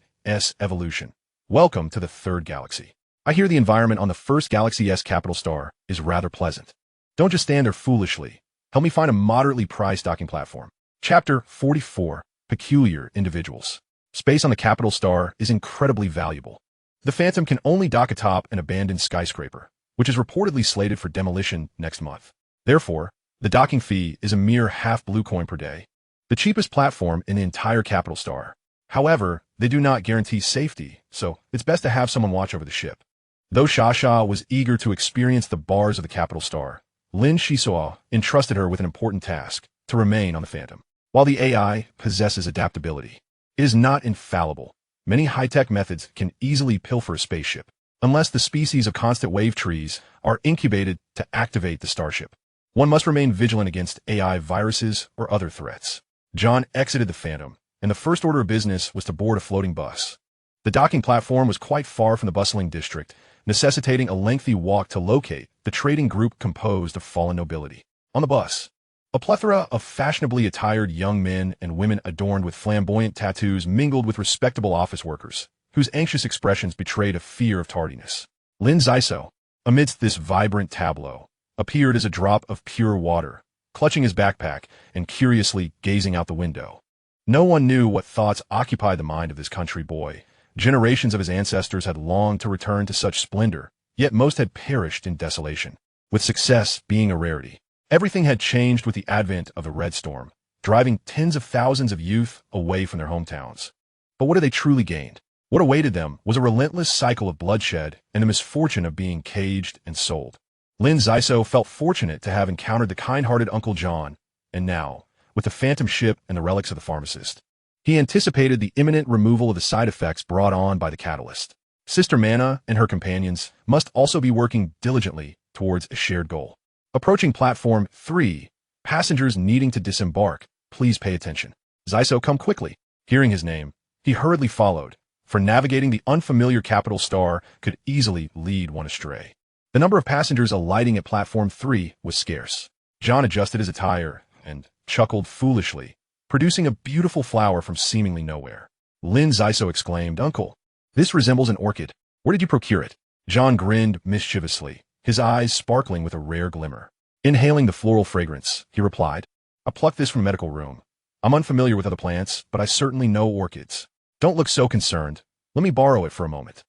evolution. Welcome to the third galaxy. I hear the environment on the first galaxy's capital star is rather pleasant. Don't just stand there foolishly. Help me find a moderately priced docking platform." Chapter 44. Peculiar Individuals. Space on the capital star is incredibly valuable. The Phantom can only dock atop an abandoned skyscraper, which is reportedly slated for demolition next month. Therefore, the docking fee is a mere half blue coin per day, the cheapest platform in the entire capital star. However, they do not guarantee safety, so it's best to have someone watch over the ship. Though Sha was eager to experience the bars of the capital star, Lin Xisuo entrusted her with an important task: to remain on the Phantom. While the AI possesses adaptability, it is not infallible. Many high-tech methods can easily pilfer a spaceship, unless the species of constant wave trees are incubated to activate the starship. One must remain vigilant against AI viruses or other threats. John exited the Phantom, and the first order of business was to board a floating bus. The docking platform was quite far from the bustling district, necessitating a lengthy walk to locate the trading group composed of fallen nobility. On the bus, a plethora of fashionably attired young men and women adorned with flamboyant tattoos mingled with respectable office workers, whose anxious expressions betrayed a fear of tardiness. Lin Xisuo, amidst this vibrant tableau, appeared as a drop of pure water, clutching his backpack and curiously gazing out the window. No one knew what thoughts occupied the mind of this country boy. Generations of his ancestors had longed to return to such splendor, yet most had perished in desolation, with success being a rarity. Everything had changed with the advent of the Red Storm, driving tens of thousands of youth away from their hometowns. But what had they truly gained? What awaited them was a relentless cycle of bloodshed and the misfortune of being caged and sold. Lin Xisuo felt fortunate to have encountered the kind-hearted Uncle John, and now, with the Phantom ship and the relics of the pharmacist, He anticipated the imminent removal of the side effects brought on by the catalyst. Sister Mana and her companions must also be working diligently towards a shared goal. Approaching platform 3, passengers needing to disembark, please pay attention. Xisuo, come quickly. Hearing his name, he hurriedly followed, for navigating the unfamiliar capital star could easily lead one astray. The number of passengers alighting at platform 3 was scarce. John adjusted his attire and chuckled foolishly, producing a beautiful flower from seemingly nowhere. Lin Xisuo exclaimed, "Uncle, this resembles an orchid. Where did you procure it?" John grinned mischievously, his eyes sparkling with a rare glimmer. Inhaling the floral fragrance, he replied, "I plucked this from a medical room. I'm unfamiliar with other plants, but I certainly know orchids. Don't look so concerned. Let me borrow it for a moment.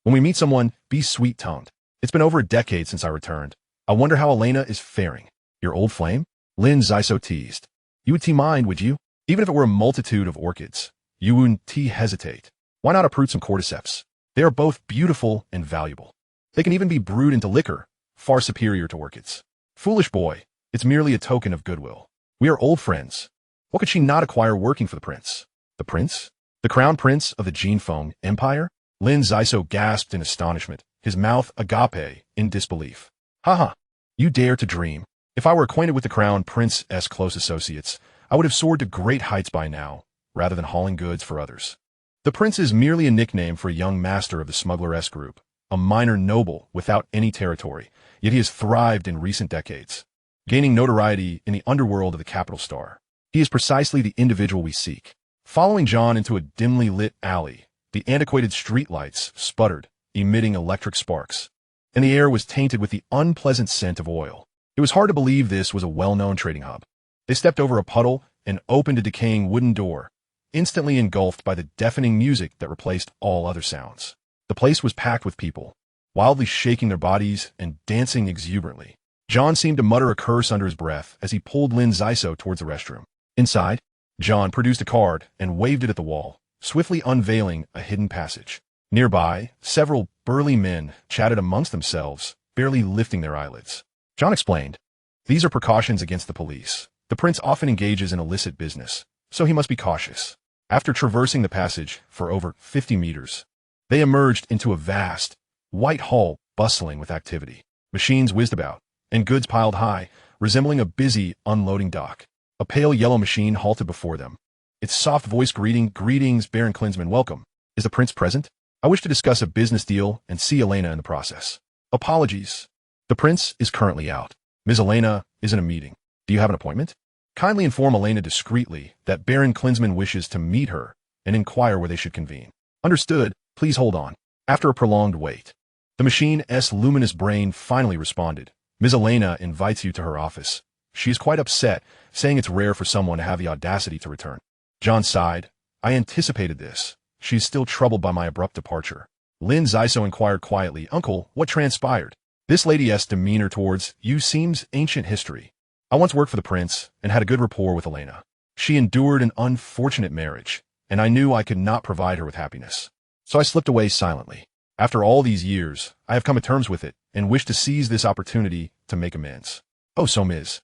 When we meet someone, be sweet-tongued. It's been over a decade since I returned. I wonder how Elena is faring." "Your old flame?" Lin Xisuo teased. "You would mind, would you? Even if it were a multitude of orchids, you wouldn't hesitate. Why not uproot some cordyceps? They are both beautiful and valuable. They can even be brewed into liquor, far superior to orchids." "Foolish boy, it's merely a token of goodwill. We are old friends. What could she not acquire working for the prince?" "The prince? The crown prince of the Jinfeng Empire?" Lin Xisuo gasped in astonishment, his mouth agape in disbelief. "Haha, you dare to dream. If I were acquainted with the crown prince's close associates, I would have soared to great heights by now, rather than hauling goods for others. The prince is merely a nickname for a young master of the smuggler group, a minor noble without any territory, yet he has thrived in recent decades, gaining notoriety in the underworld of the capital star. He is precisely the individual we seek." Following John into a dimly lit alley, the antiquated streetlights sputtered, emitting electric sparks, and the air was tainted with the unpleasant scent of oil. It was hard to believe this was a well-known trading hub. They stepped over a puddle and opened a decaying wooden door, instantly engulfed by the deafening music that replaced all other sounds. The place was packed with people, wildly shaking their bodies and dancing exuberantly. John seemed to mutter a curse under his breath as he pulled Lin Xisuo towards the restroom. Inside, John produced a card and waved it at the wall, swiftly unveiling a hidden passage. Nearby, several burly men chatted amongst themselves, barely lifting their eyelids. John explained, "These are precautions against the police. The prince often engages in illicit business, so he must be cautious." After traversing the passage for over 50 meters, they emerged into a vast, white hall bustling with activity. Machines whizzed about, and goods piled high, resembling a busy unloading dock. A pale yellow machine halted before them, its soft voice greeting, "Greetings, Baron Klinsman, welcome. Is the prince present? I wish to discuss a business deal and see Elena in the process." "Apologies. The prince is currently out. Ms. Elena is in a meeting. Do you have an appointment? Kindly inform Elena discreetly that Baron Klinsman wishes to meet her and inquire where they should convene." "Understood. Please hold on." After a prolonged wait, the machine's luminous brain finally responded. "Ms. Elena invites you to her office. She is quite upset, saying it's rare for someone to have the audacity to return." John sighed. "I anticipated this. She is still troubled by my abrupt departure." Lin Xisuo inquired quietly, "Uncle, what transpired?" "This lady's demeanor towards you seems ancient history. I once worked for the prince and had a good rapport with Elena. She endured an unfortunate marriage, and I knew I could not provide her with happiness. So I slipped away silently. After all these years, I have come to terms with it and wish to seize this opportunity to make amends." "Oh, so Ms.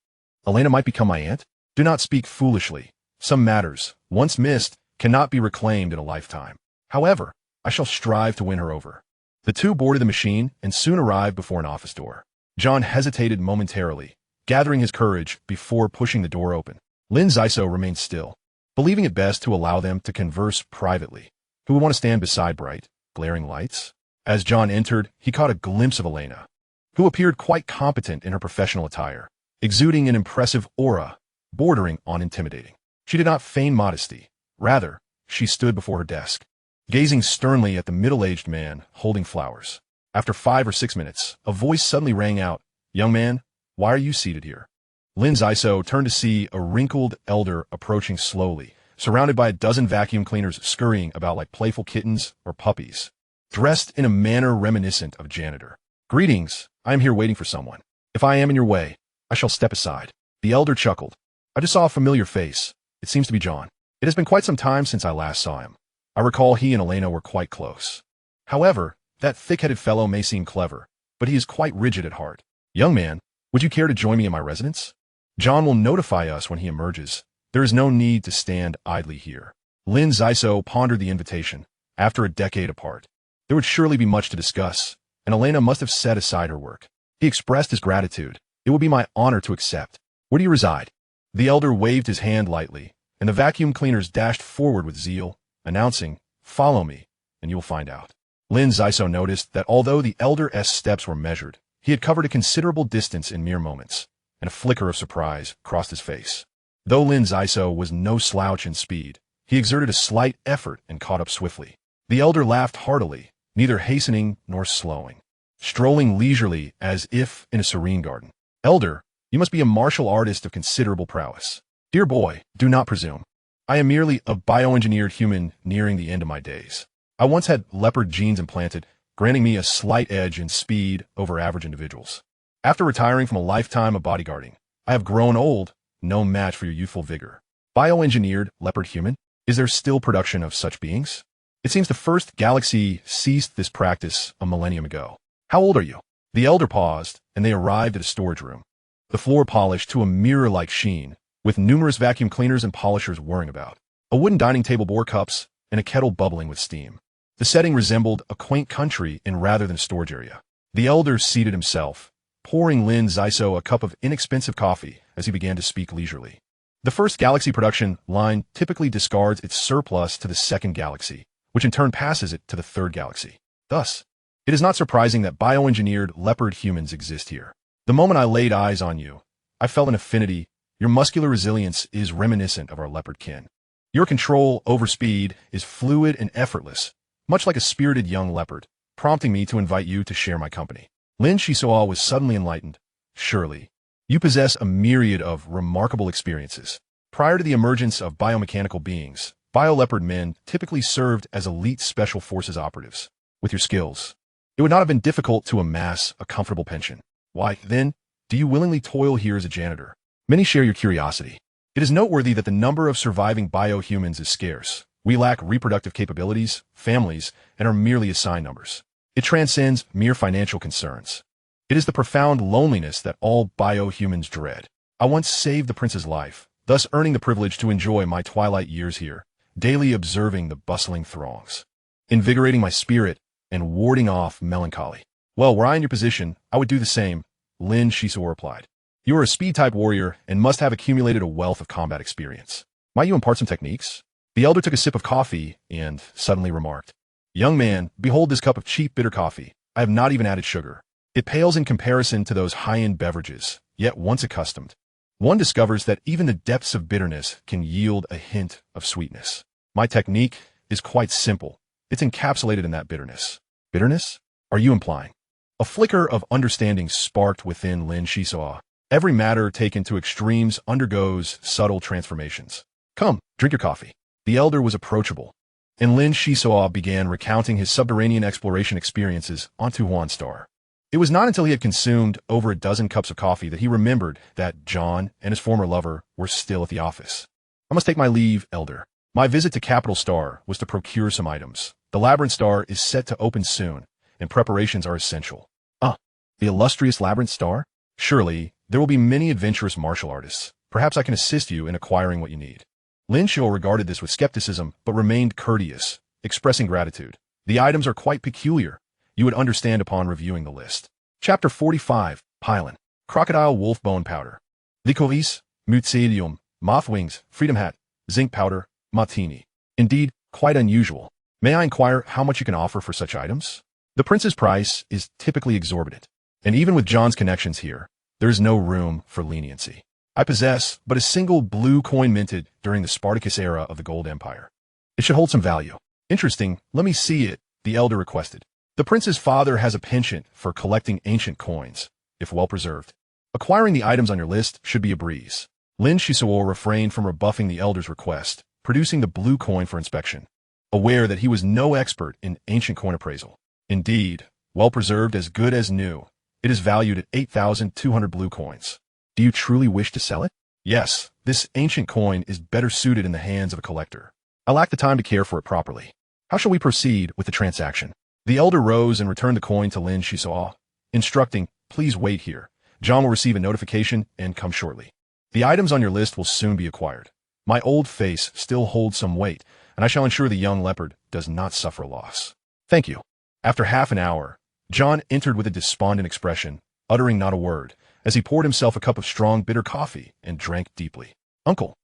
Elena might become my aunt?" "Do not speak foolishly. Some matters, once missed, cannot be reclaimed in a lifetime. However, I shall strive to win her over." The two boarded the machine and soon arrived before an office door. John hesitated momentarily, gathering his courage before pushing the door open. Lin Xisuo remained still, believing it best to allow them to converse privately. Who would want to stand beside bright, glaring lights? As John entered, he caught a glimpse of Elena, who appeared quite competent in her professional attire, exuding an impressive aura, bordering on intimidating. She did not feign modesty. Rather, she stood before her desk, gazing sternly at the middle-aged man holding flowers. After 5 or 6 minutes, a voice suddenly rang out, "Young man, why are you seated here?" Lin Xisuo turned to see a wrinkled elder approaching slowly, surrounded by a dozen vacuum cleaners scurrying about like playful kittens or puppies, dressed in a manner reminiscent of a janitor. "Greetings, I am here waiting for someone. If I am in your way, I shall step aside." The elder chuckled. "I just saw a familiar face. It seems to be John. It has been quite some time since I last saw him. I recall he and Elena were quite close. However, that thick-headed fellow may seem clever, but he is quite rigid at heart. Young man, would you care to join me in my residence? John will notify us when he emerges. There is no need to stand idly here." Lin Xisuo pondered the invitation. After a decade apart, there would surely be much to discuss, and Elena must have set aside her work. He expressed his gratitude. It would be my honor to accept. Where do you reside? The elder waved his hand lightly, and the vacuum cleaners dashed forward with zeal, announcing, "Follow me, and you will find out." Lin Xisuo noticed that although the elder's steps were measured, he had covered a considerable distance in mere moments, and a flicker of surprise crossed his face. Though Lin Xisuo was no slouch in speed, he exerted a slight effort and caught up swiftly. The elder laughed heartily, neither hastening nor slowing, strolling leisurely as if in a serene garden. "Elder, you must be a martial artist of considerable prowess." "Dear boy, do not presume. I am merely a bioengineered human nearing the end of my days. I once had leopard genes implanted, granting me a slight edge in speed over average individuals. After retiring from a lifetime of bodyguarding, I have grown old, no match for your youthful vigor." "Bioengineered leopard human? Is there still production of such beings?" "It seems the first galaxy ceased this practice a millennium ago." "How old are you?" The elder paused, and they arrived at a storage room. The floor polished to a mirror-like sheen, with numerous vacuum cleaners and polishers whirring about. A wooden dining table bore cups, and a kettle bubbling with steam. The setting resembled a quaint country inn rather than a storage area. The elder seated himself, pouring Lin Xisuo a cup of inexpensive coffee as he began to speak leisurely. The first galaxy production line typically discards its surplus to the second galaxy, which in turn passes it to the third galaxy. Thus, it is not surprising that bioengineered leopard humans exist here. The moment I laid eyes on you, I felt an affinity. Your muscular resilience is reminiscent of our leopard kin. Your control over speed is fluid and effortless, much like a spirited young leopard, prompting me to invite you to share my company. Lin Xisuo was suddenly enlightened. "Surely, you possess a myriad of remarkable experiences. Prior to the emergence of biomechanical beings, bio-leopard men typically served as elite special forces operatives. With your skills, it would not have been difficult to amass a comfortable pension. Why, then, do you willingly toil here as a janitor?" Many share your curiosity. It is noteworthy that the number of surviving bio-humans is scarce. We lack reproductive capabilities, families, and are merely assigned numbers. It transcends mere financial concerns. It is the profound loneliness that all bio-humans dread. I once saved the prince's life, thus earning the privilege to enjoy my twilight years here, daily observing the bustling throngs, invigorating my spirit and warding off melancholy. "Well, were I in your position, I would do the same," Lin Xisuo replied. "You are a speed-type warrior and must have accumulated a wealth of combat experience. Might you impart some techniques?" The elder took a sip of coffee and suddenly remarked, "Young man, behold this cup of cheap bitter coffee. I have not even added sugar. It pales in comparison to those high-end beverages, yet once accustomed, one discovers that even the depths of bitterness can yield a hint of sweetness. My technique is quite simple. It's encapsulated in that bitterness." "Bitterness? Are you implying?" A flicker of understanding sparked within Lin Xisuo. Every matter taken to extremes undergoes subtle transformations. "Come, drink your coffee." The elder was approachable, and Lin Xisuo began recounting his subterranean exploration experiences on Tuhuan Star. It was not until he had consumed over a dozen cups of coffee that he remembered that John and his former lover were still at the office. "I must take my leave, elder. My visit to Capital Star was to procure some items. The Labyrinth Star is set to open soon, and preparations are essential." "Ah, the illustrious Labyrinth Star? Surely, there will be many adventurous martial artists. Perhaps I can assist you in acquiring what you need." Lin Xisuo regarded this with skepticism, but remained courteous, expressing gratitude. "The items are quite peculiar. You would understand upon reviewing the list." Chapter 45, Pylon. Crocodile wolf bone powder. Licovis, Mutsedium, moth wings, freedom hat, zinc powder, martini. Indeed, quite unusual. May I inquire how much you can offer for such items? The prince's price is typically exorbitant, and even with John's connections here, there is no room for leniency. I possess but a single blue coin minted during the Spartacus era of the Gold Empire. It should hold some value. Interesting, let me see it, the elder requested. The prince's father has a penchant for collecting ancient coins, if well preserved. Acquiring the items on your list should be a breeze. Lin Xisuo refrained from rebuffing the elder's request, producing the blue coin for inspection, aware that he was no expert in ancient coin appraisal. Indeed, well preserved as good as new, it is valued at 8,200 blue coins. Do you truly wish to sell it? Yes, this ancient coin is better suited in the hands of a collector. I lack the time to care for it properly. How shall we proceed with the transaction? The elder rose and returned the coin to Lin Xisuo, instructing, "Please wait here. John will receive a notification and come shortly. The items on your list will soon be acquired." My old face still holds some weight, and I shall ensure the young leopard does not suffer loss. Thank you. After half an hour, John entered with a despondent expression, uttering not a word, as he poured himself a cup of strong, bitter coffee and drank deeply. Uncle,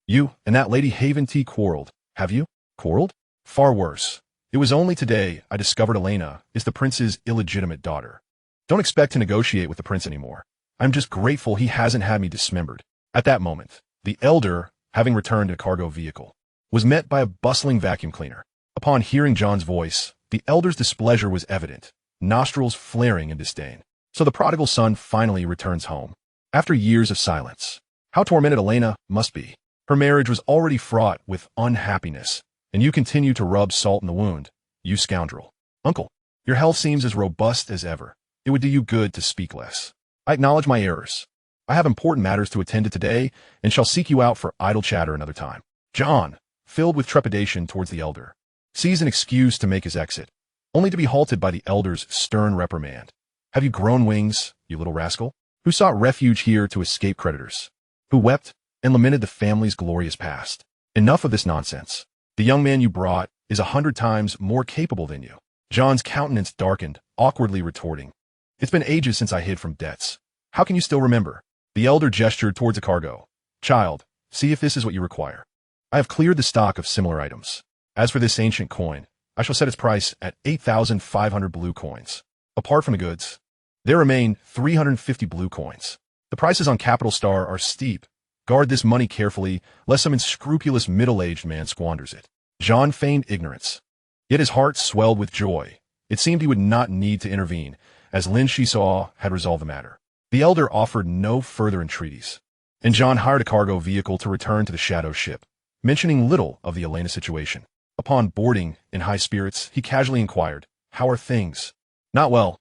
you and that Lady Haven Tea quarreled, have you? Quarreled? Far worse. It was only today I discovered Elena is the prince's illegitimate daughter. Don't expect to negotiate with the prince anymore. I'm just grateful he hasn't had me dismembered. At that moment, the elder, having returned in a cargo vehicle, was met by a bustling vacuum cleaner. Upon hearing John's voice, the elder's displeasure was evident, nostrils flaring in disdain. So the prodigal son finally returns home. After years of silence. How tormented Elena must be. Her marriage was already fraught with unhappiness, and you continue to rub salt in the wound, you scoundrel. Uncle, your health seems as robust as ever. It would do you good to speak less. I acknowledge my errors. I have important matters to attend to today, and shall seek you out for idle chatter another time. John, filled with trepidation towards the elder, sees an excuse to make his exit, only to be halted by the elder's stern reprimand. Have you grown wings, you little rascal? Who sought refuge here to escape creditors? Who wept and lamented the family's glorious past? Enough of this nonsense. The young man you brought is 100 times more capable than you. John's countenance darkened, awkwardly retorting. It's been ages since I hid from debts. How can you still remember? The elder gestured towards a cargo. Child, see if this is what you require. I have cleared the stock of similar items. As for this ancient coin, I shall set its price at 8,500 blue coins. Apart from the goods, there remain 350 blue coins. The prices on Capital Star are steep. Guard this money carefully, lest some unscrupulous middle-aged man squanders it. John feigned ignorance. Yet his heart swelled with joy. It seemed he would not need to intervene, as Lin Xisuo had resolved the matter. The elder offered no further entreaties, and John hired a cargo vehicle to return to the shadow ship, mentioning little of the Elena situation. Upon boarding, in high spirits, he casually inquired, "How are things?" Not well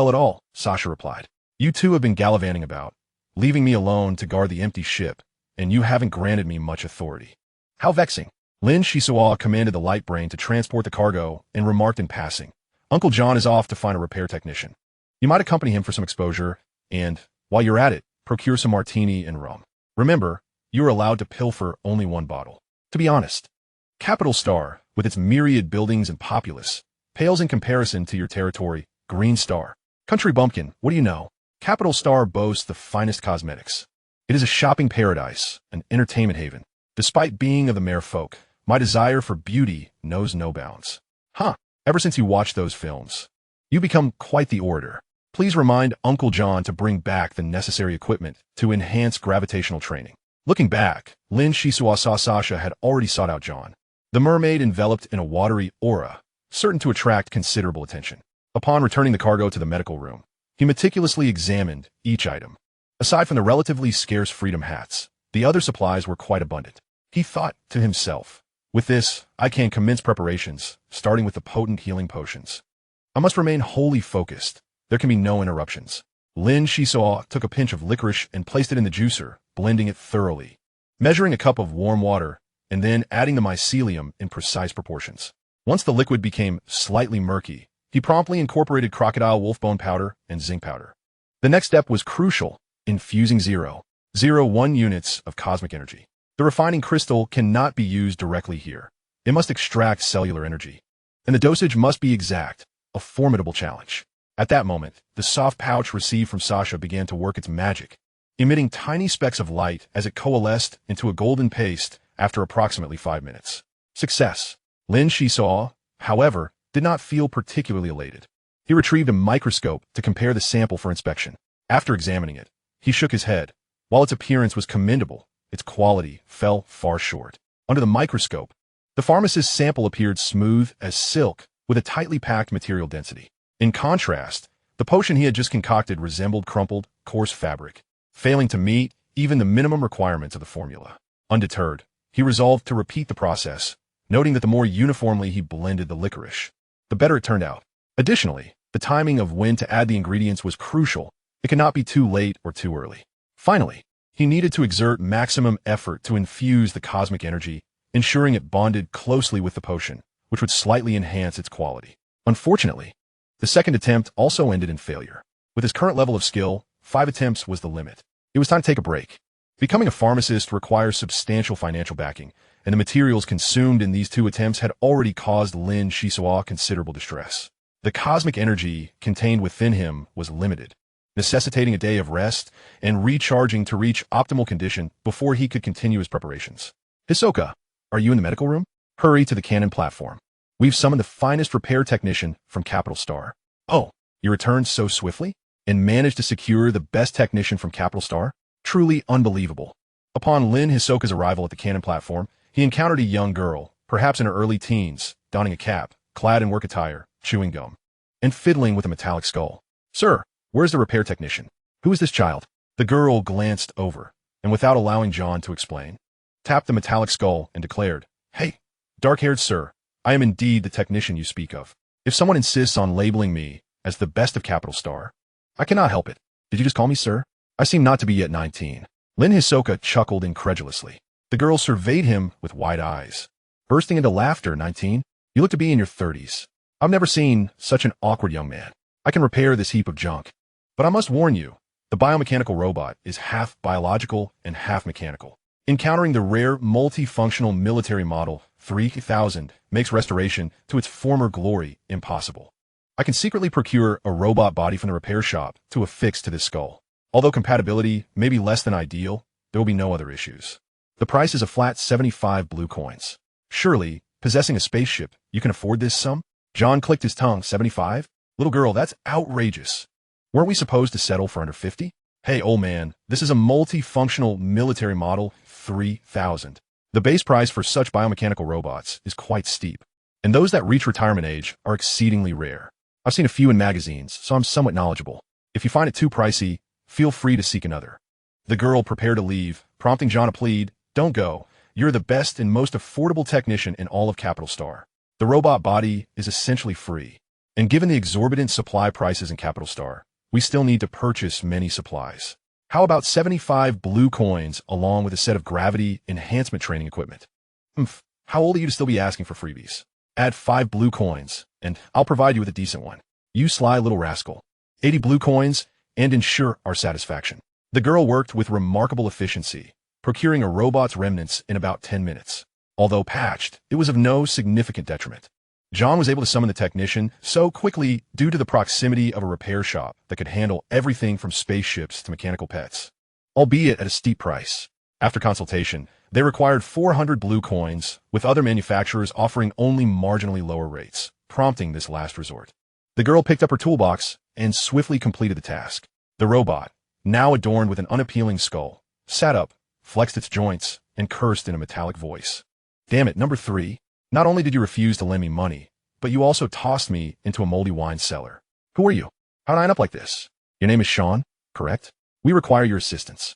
at all," Sasha replied. "You two have been gallivanting about, leaving me alone to guard the empty ship, and you haven't granted me much authority." "How vexing." Lin Xisuo commanded the light brain to transport the cargo and remarked in passing, "Uncle John is off to find a repair technician. You might accompany him for some exposure, and, while you're at it, procure some martini and rum. Remember, you are allowed to pilfer only one bottle. To be honest, Capital Star, with its myriad buildings and populace, pales in comparison to your territory, Green Star. Country bumpkin, what do you know? Capital Star boasts the finest cosmetics. It is a shopping paradise, an entertainment haven. Despite being of the mere folk, my desire for beauty knows no bounds. Ever since you watched those films, you become quite the orator. Please remind Uncle John to bring back the necessary equipment to enhance gravitational training." Looking back, Lin Xisuo saw Sasha had already sought out John. The mermaid enveloped in a watery aura, certain to attract considerable attention. Upon returning the cargo to the medical room, he meticulously examined each item. Aside from the relatively scarce freedom hats, the other supplies were quite abundant. He thought to himself, "With this, I can commence preparations, starting with the potent healing potions. I must remain wholly focused. There can be no interruptions." Lin Xisuo took a pinch of licorice and placed it in the juicer, blending it thoroughly, measuring a cup of warm water, and then adding the mycelium in precise proportions. Once the liquid became slightly murky, he promptly incorporated crocodile wolfbone powder and zinc powder. The next step was crucial, infusing 0.01 units of cosmic energy. The refining crystal cannot be used directly here. It must extract cellular energy, and the dosage must be exact, a formidable challenge. At that moment, the soft pouch received from Sasha began to work its magic, emitting tiny specks of light as it coalesced into a golden paste after approximately 5 minutes. Success. Lin Xisuo, however, did not feel particularly elated. He retrieved a microscope to compare the sample for inspection. After examining it, he shook his head. While its appearance was commendable, its quality fell far short. Under the microscope, the pharmacist's sample appeared smooth as silk with a tightly packed material density. In contrast, the potion he had just concocted resembled crumpled, coarse fabric, failing to meet even the minimum requirements of the formula. Undeterred, he resolved to repeat the process, noting that the more uniformly he blended the licorice, the better it turned out. Additionally, the timing of when to add the ingredients was crucial. It could not be too late or too early. Finally, he needed to exert maximum effort to infuse the cosmic energy, ensuring it bonded closely with the potion, which would slightly enhance its quality. Unfortunately, the second attempt also ended in failure. With his current level of skill, 5 attempts was the limit. It was time to take a break. Becoming a pharmacist requires substantial financial backing, and the materials consumed in these two attempts had already caused Lin Xisuo considerable distress. The cosmic energy contained within him was limited, necessitating a day of rest and recharging to reach optimal condition before he could continue his preparations. Hisoka, are you in the medical room? Hurry to the cannon platform. We've summoned the finest repair technician from Capital Star. Oh, you returned so swiftly? And managed to secure the best technician from Capital Star? Truly unbelievable. Upon Lin Hisoka's arrival at the cannon platform, he encountered a young girl, perhaps in her early teens, donning a cap, clad in work attire, chewing gum, and fiddling with a metallic skull. Sir, where's the repair technician? Who is this child? The girl glanced over, and without allowing John to explain, tapped the metallic skull and declared, Hey, dark-haired sir, I am indeed the technician you speak of. If someone insists on labeling me as the best of Capital Star, I cannot help it. Did you just call me sir? I seem not to be yet 19. Lin Hisoka chuckled incredulously. The girl surveyed him with wide eyes, bursting into laughter. 19? You look to be in your 30s. I've never seen such an awkward young man. I can repair this heap of junk. But I must warn you, the biomechanical robot is half biological and half mechanical. Encountering the rare multifunctional military model 3000 makes restoration to its former glory impossible. I can secretly procure a robot body from the repair shop to affix to this skull. Although compatibility may be less than ideal, there will be no other issues. The price is a flat 75 blue coins. Surely, possessing a spaceship, you can afford this sum? John clicked his tongue. 75? Little girl, that's outrageous. Weren't we supposed to settle for under 50? Hey, old man, this is a multifunctional military model 3000. The base price for such biomechanical robots is quite steep, and those that reach retirement age are exceedingly rare. I've seen a few in magazines, so I'm somewhat knowledgeable. If you find it too pricey, feel free to seek another. The girl prepared to leave, prompting John to plead, Don't go. You're the best and most affordable technician in all of Capital Star. The robot body is essentially free, and given the exorbitant supply prices in Capital Star, we still need to purchase many supplies. How about 75 blue coins along with a set of gravity enhancement training equipment? How old are you to still be asking for freebies? Add 5 blue coins, and I'll provide you with a decent one. You sly little rascal. 80 blue coins, and ensure our satisfaction. The girl worked with remarkable efficiency, procuring a robot's remnants in about 10 minutes. Although patched, it was of no significant detriment. John was able to summon the technician so quickly due to the proximity of a repair shop that could handle everything from spaceships to mechanical pets, albeit at a steep price. After consultation, they required 400 blue coins, with other manufacturers offering only marginally lower rates, prompting this last resort. The girl picked up her toolbox and swiftly completed the task. The robot, now adorned with an unappealing skull, sat up, flexed its joints, and cursed in a metallic voice. Damn it, number 3. Not only did you refuse to lend me money, but you also tossed me into a moldy wine cellar. Who are you? How'd I end up like this? Your name is Sean, correct? We require your assistance.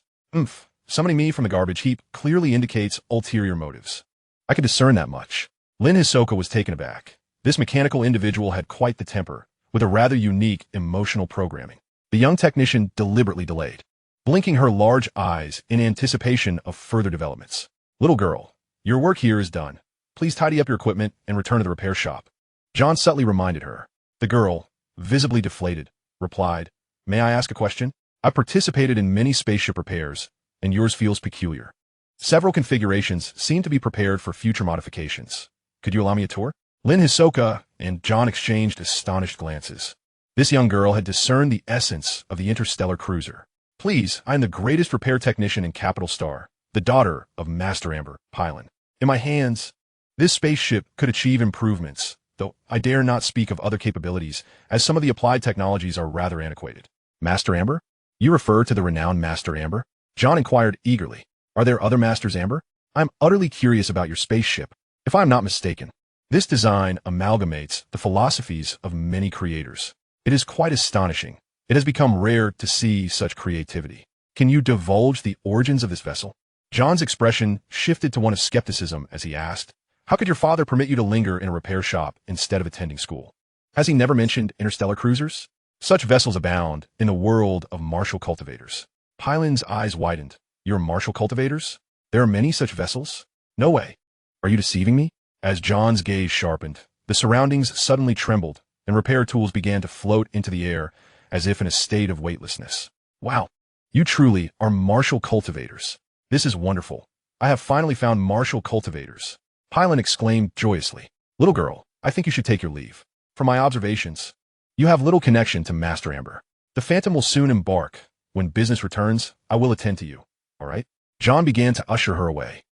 Summoning me from the garbage heap clearly indicates ulterior motives. I could discern that much. Lin Xisuo was taken aback. This mechanical individual had quite the temper, with a rather unique emotional programming. The young technician deliberately delayed, blinking her large eyes in anticipation of further developments. Little girl, your work here is done. Please tidy up your equipment and return to the repair shop. John subtly reminded her. The girl, visibly deflated, replied, May I ask a question? I've participated in many spaceship repairs, and yours feels peculiar. Several configurations seem to be prepared for future modifications. Could you allow me a tour? Lin Xisuo and John exchanged astonished glances. This young girl had discerned the essence of the interstellar cruiser. Please, I am the greatest repair technician in Capital Star, the daughter of Master Amber, Pylon. In my hands, this spaceship could achieve improvements, though I dare not speak of other capabilities, as some of the applied technologies are rather antiquated. Master Amber? You refer to the renowned Master Amber? John inquired eagerly. Are there other Masters, Amber? I'm utterly curious about your spaceship. If I am not mistaken, this design amalgamates the philosophies of many creators. It is quite astonishing. It has become rare to see such creativity. Can you divulge the origins of this vessel? John's expression shifted to one of skepticism as he asked, How could your father permit you to linger in a repair shop instead of attending school? Has he never mentioned interstellar cruisers? Such vessels abound in the world of martial cultivators. Pylon's eyes widened. You're martial cultivators? There are many such vessels? No way. Are you deceiving me? As John's gaze sharpened, the surroundings suddenly trembled, and repair tools began to float into the air as if in a state of weightlessness. Wow, you truly are martial cultivators. This is wonderful. I have finally found martial cultivators. Pylon exclaimed joyously. Little girl, I think you should take your leave. From my observations, you have little connection to Master Amber. The Phantom will soon embark. When business returns, I will attend to you. All right? John began to usher her away.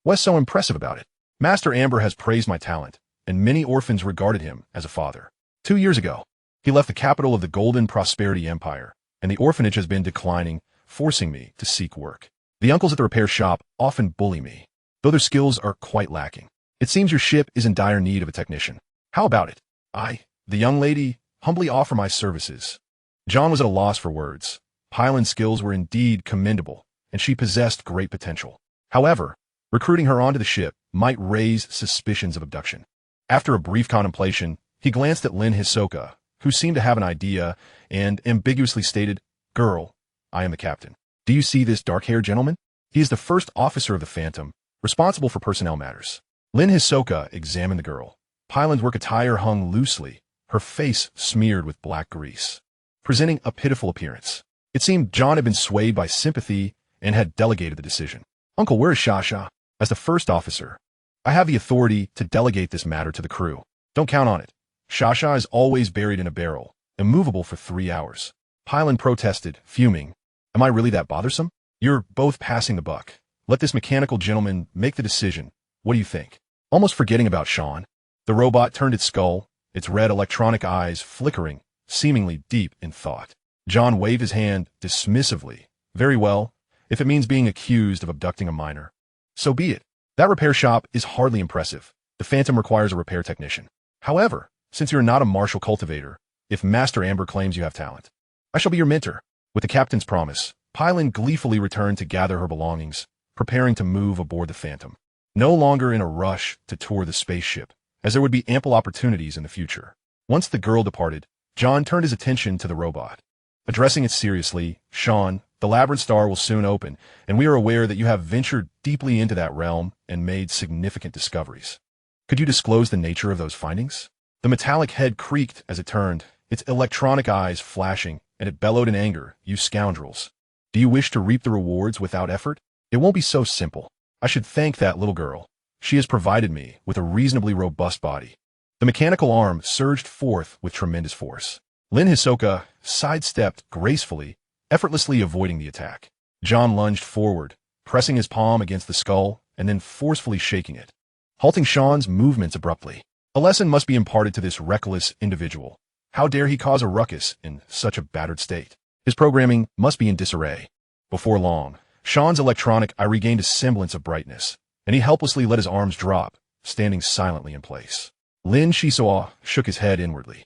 What's so impressive about it? Master Amber has praised my talent, and many orphans regarded him as a father. 2 years ago, he left the capital of the Golden Prosperity Empire, and the orphanage has been declining, forcing me to seek work. The uncles at the repair shop often bully me, though their skills are quite lacking. It seems your ship is in dire need of a technician. How about it? The young lady, humbly offer my services. John was at a loss for words. Pylon's skills were indeed commendable, and she possessed great potential. However, recruiting her onto the ship might raise suspicions of abduction. After a brief contemplation, he glanced at Lin Xisuo, who seemed to have an idea, and ambiguously stated, Girl, I am the captain. Do you see this dark-haired gentleman? He is the first officer of the Phantom, responsible for personnel matters. Lin Xisuo examined the girl. Pylon's work attire hung loosely, her face smeared with black grease, presenting a pitiful appearance. It seemed John had been swayed by sympathy and had delegated the decision. Uncle, where is Shasha? As the first officer, I have the authority to delegate this matter to the crew. Don't count on it. Shasha is always buried in a barrel, immovable for 3 hours. Pylon protested, fuming. Am I really that bothersome? You're both passing the buck. Let this mechanical gentleman make the decision. What do you think? Almost forgetting about Sean, the robot turned its skull, its red electronic eyes flickering, seemingly deep in thought. John waved his hand dismissively. Very well, if it means being accused of abducting a minor. So be it. That repair shop is hardly impressive. The Phantom requires a repair technician. However, since you're not a martial cultivator, if Master Amber claims you have talent, I shall be your mentor. With the captain's promise, Pylon gleefully returned to gather her belongings, preparing to move aboard the Phantom. No longer in a rush to tour the spaceship, as there would be ample opportunities in the future. Once the girl departed, John turned his attention to the robot. Addressing it seriously, Sean, the Labyrinth Star will soon open, and we are aware that you have ventured deeply into that realm and made significant discoveries. Could you disclose the nature of those findings? The metallic head creaked as it turned, its electronic eyes flashing, and it bellowed in anger, You scoundrels. Do you wish to reap the rewards without effort? It won't be so simple. I should thank that little girl. She has provided me with a reasonably robust body. The mechanical arm surged forth with tremendous force. Lin Xisuo sidestepped gracefully, effortlessly avoiding the attack. John lunged forward, pressing his palm against the skull and then forcefully shaking it, halting Sean's movements abruptly. A lesson must be imparted to this reckless individual. How dare he cause a ruckus in such a battered state? His programming must be in disarray. Before long, Sean's electronic eye regained a semblance of brightness, and he helplessly let his arms drop, standing silently in place. Lin Xisuo shook his head inwardly.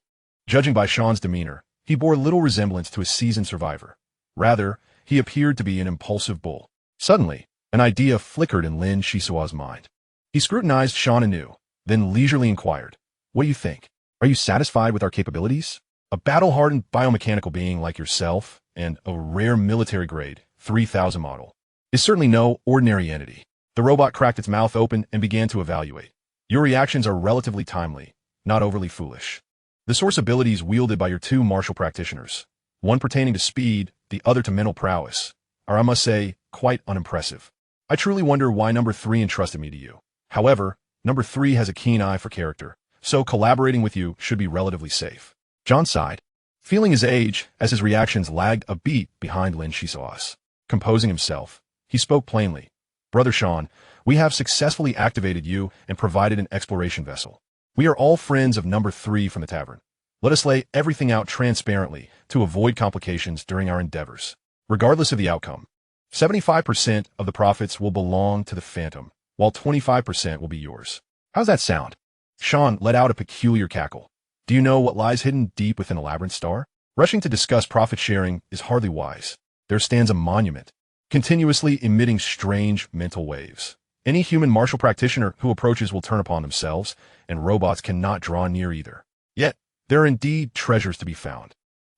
Judging by Sean's demeanor, he bore little resemblance to a seasoned survivor. Rather, he appeared to be an impulsive bull. Suddenly, an idea flickered in Lin Xisuo's mind. He scrutinized Sean anew, then leisurely inquired, What do you think? Are you satisfied with our capabilities? A battle-hardened biomechanical being like yourself, and a rare military-grade 3000 model, is certainly no ordinary entity. The robot cracked its mouth open and began to evaluate. Your reactions are relatively timely, not overly foolish. The source abilities wielded by your 2 martial practitioners, one pertaining to speed, the other to mental prowess, are, I must say, quite unimpressive. I truly wonder why number 3 entrusted me to you. However, number 3 has a keen eye for character, so collaborating with you should be relatively safe. John sighed, feeling his age as his reactions lagged a beat behind Lin Xisuo's. Composing himself, he spoke plainly. Brother Sean, we have successfully activated you and provided an exploration vessel. We are all friends of number 3 from the tavern. Let us lay everything out transparently to avoid complications during our endeavors. Regardless of the outcome, 75% of the profits will belong to the Phantom, while 25% will be yours. How's that sound? Sean let out a peculiar cackle. Do you know what lies hidden deep within a Labyrinth Star? Rushing to discuss profit sharing is hardly wise. There stands a monument, continuously emitting strange mental waves. Any human martial practitioner who approaches will turn upon themselves, and robots cannot draw near either. Yet, there are indeed treasures to be found.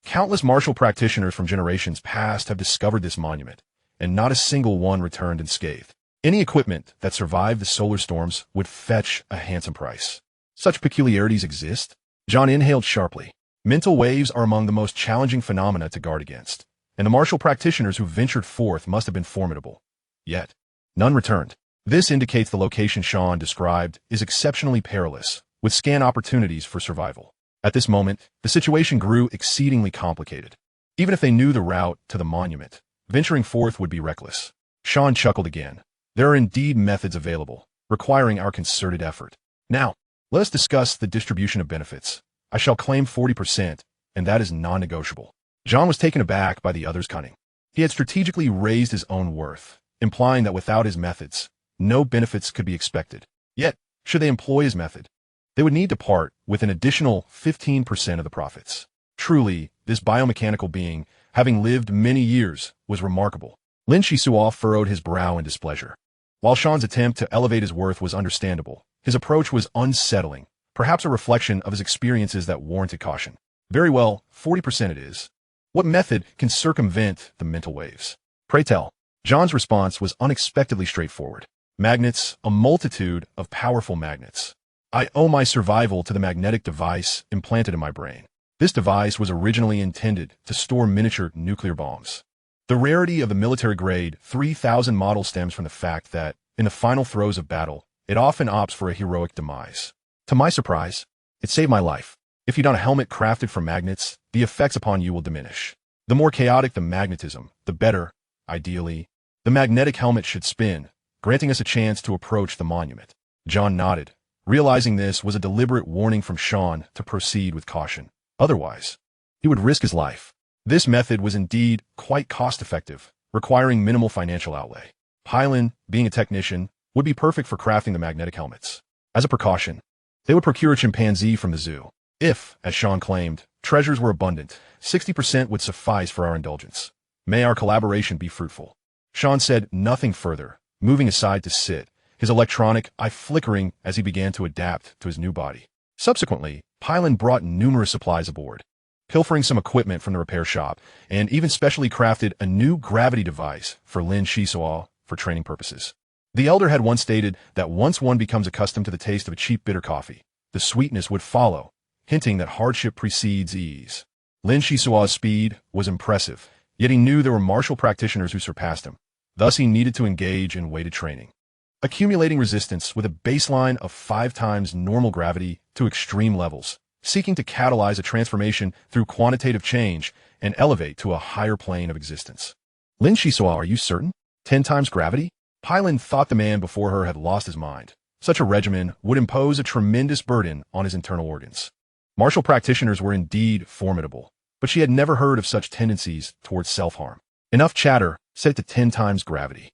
Countless martial practitioners from generations past have discovered this monument, and not a single one returned unscathed. Any equipment that survived the solar storms would fetch a handsome price. Such peculiarities exist? John inhaled sharply. Mental waves are among the most challenging phenomena to guard against, and the martial practitioners who ventured forth must have been formidable. Yet, none returned. This indicates the location Sean described is exceptionally perilous, with scant opportunities for survival. At this moment, the situation grew exceedingly complicated. Even if they knew the route to the monument, venturing forth would be reckless. Sean chuckled again. There are indeed methods available, requiring our concerted effort. Now, let us discuss the distribution of benefits. I shall claim 40%, and that is non-negotiable. John was taken aback by the other's cunning. He had strategically raised his own worth, implying that without his methods, no benefits could be expected. Yet, should they employ his method, they would need to part with an additional 15% of the profits. Truly, this biomechanical being, having lived many years, was remarkable. Lin Xisuo furrowed his brow in displeasure. While Sean's attempt to elevate his worth was understandable, his approach was unsettling, perhaps a reflection of his experiences that warranted caution. Very well, 40% it is. What method can circumvent the mental waves? Pray tell. John's response was unexpectedly straightforward. Magnets, a multitude of powerful magnets. I owe my survival to the magnetic device implanted in my brain. This device was originally intended to store miniature nuclear bombs. The rarity of the military-grade 3000 model stems from the fact that, in the final throes of battle, it often opts for a heroic demise. To my surprise, it saved my life. If you don a helmet crafted from magnets, the effects upon you will diminish. The more chaotic the magnetism, the better, ideally. The magnetic helmet should spin, granting us a chance to approach the monument. John nodded, realizing this was a deliberate warning from Sean to proceed with caution. Otherwise, he would risk his life. This method was indeed quite cost-effective, requiring minimal financial outlay. Pylon, being a technician, would be perfect for crafting the magnetic helmets. As a precaution, they would procure a chimpanzee from the zoo. If, as Sean claimed, treasures were abundant, 60% would suffice for our indulgence. May our collaboration be fruitful. Sean said nothing further, moving aside to sit, his electronic eye flickering as he began to adapt to his new body. Subsequently, Pylon brought numerous supplies aboard, pilfering some equipment from the repair shop, and even specially crafted a new gravity device for Lin Xisuo for training purposes. The elder had once stated that once one becomes accustomed to the taste of a cheap bitter coffee, the sweetness would follow, hinting that hardship precedes ease. Lin Xisuo's speed was impressive, yet he knew there were martial practitioners who surpassed him. Thus he needed to engage in weighted training, accumulating resistance with a baseline of 5 times normal gravity to extreme levels, seeking to catalyze a transformation through quantitative change and elevate to a higher plane of existence. Lin Xisuo, are you certain? 10 times gravity? Pylon thought the man before her had lost his mind. Such a regimen would impose a tremendous burden on his internal organs. Martial practitioners were indeed formidable, but she had never heard of such tendencies towards self-harm. Enough chatter, set it to 10 times gravity.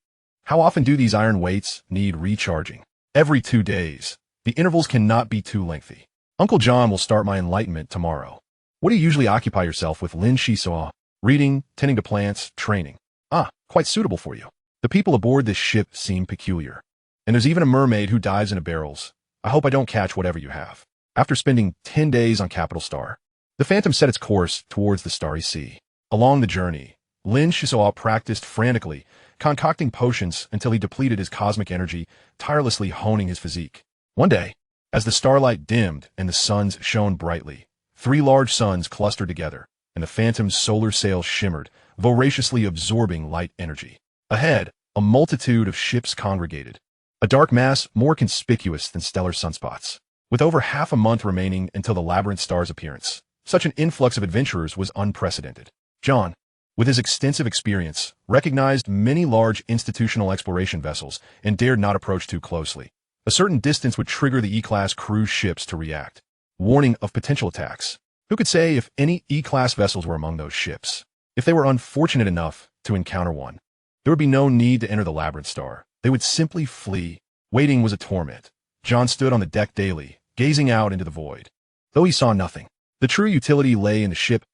How often do these iron weights need recharging? Every 2 days. The intervals cannot be too lengthy. Uncle John will start my enlightenment tomorrow. What do you usually occupy yourself with, Lin Xisuo? Reading, tending to plants, training. Ah, quite suitable for you. The people aboard this ship seem peculiar. And there's even a mermaid who dives into barrels. I hope I don't catch whatever you have. After spending 10 days on Capital Star, the Phantom set its course towards the Starry Sea. Along the journey, Lin Xisuo practiced frantically, concocting potions until he depleted his cosmic energy, tirelessly honing his physique. One day, as the starlight dimmed and the suns shone brightly, 3 large suns clustered together, and the Phantom's solar sails shimmered, voraciously absorbing light energy. Ahead, a multitude of ships congregated, a dark mass more conspicuous than stellar sunspots. With over half a month remaining until the Labyrinth Star's appearance, such an influx of adventurers was unprecedented. John, with his extensive experience, recognized many large institutional exploration vessels and dared not approach too closely. A certain distance would trigger the E-class cruise ships to react, warning of potential attacks. Who could say if any E-class vessels were among those ships? If they were unfortunate enough to encounter one, there would be no need to enter the Labyrinth Star. They would simply flee. Waiting was a torment. John stood on the deck daily, gazing out into the void. Though he saw nothing, the true utility lay in the ship's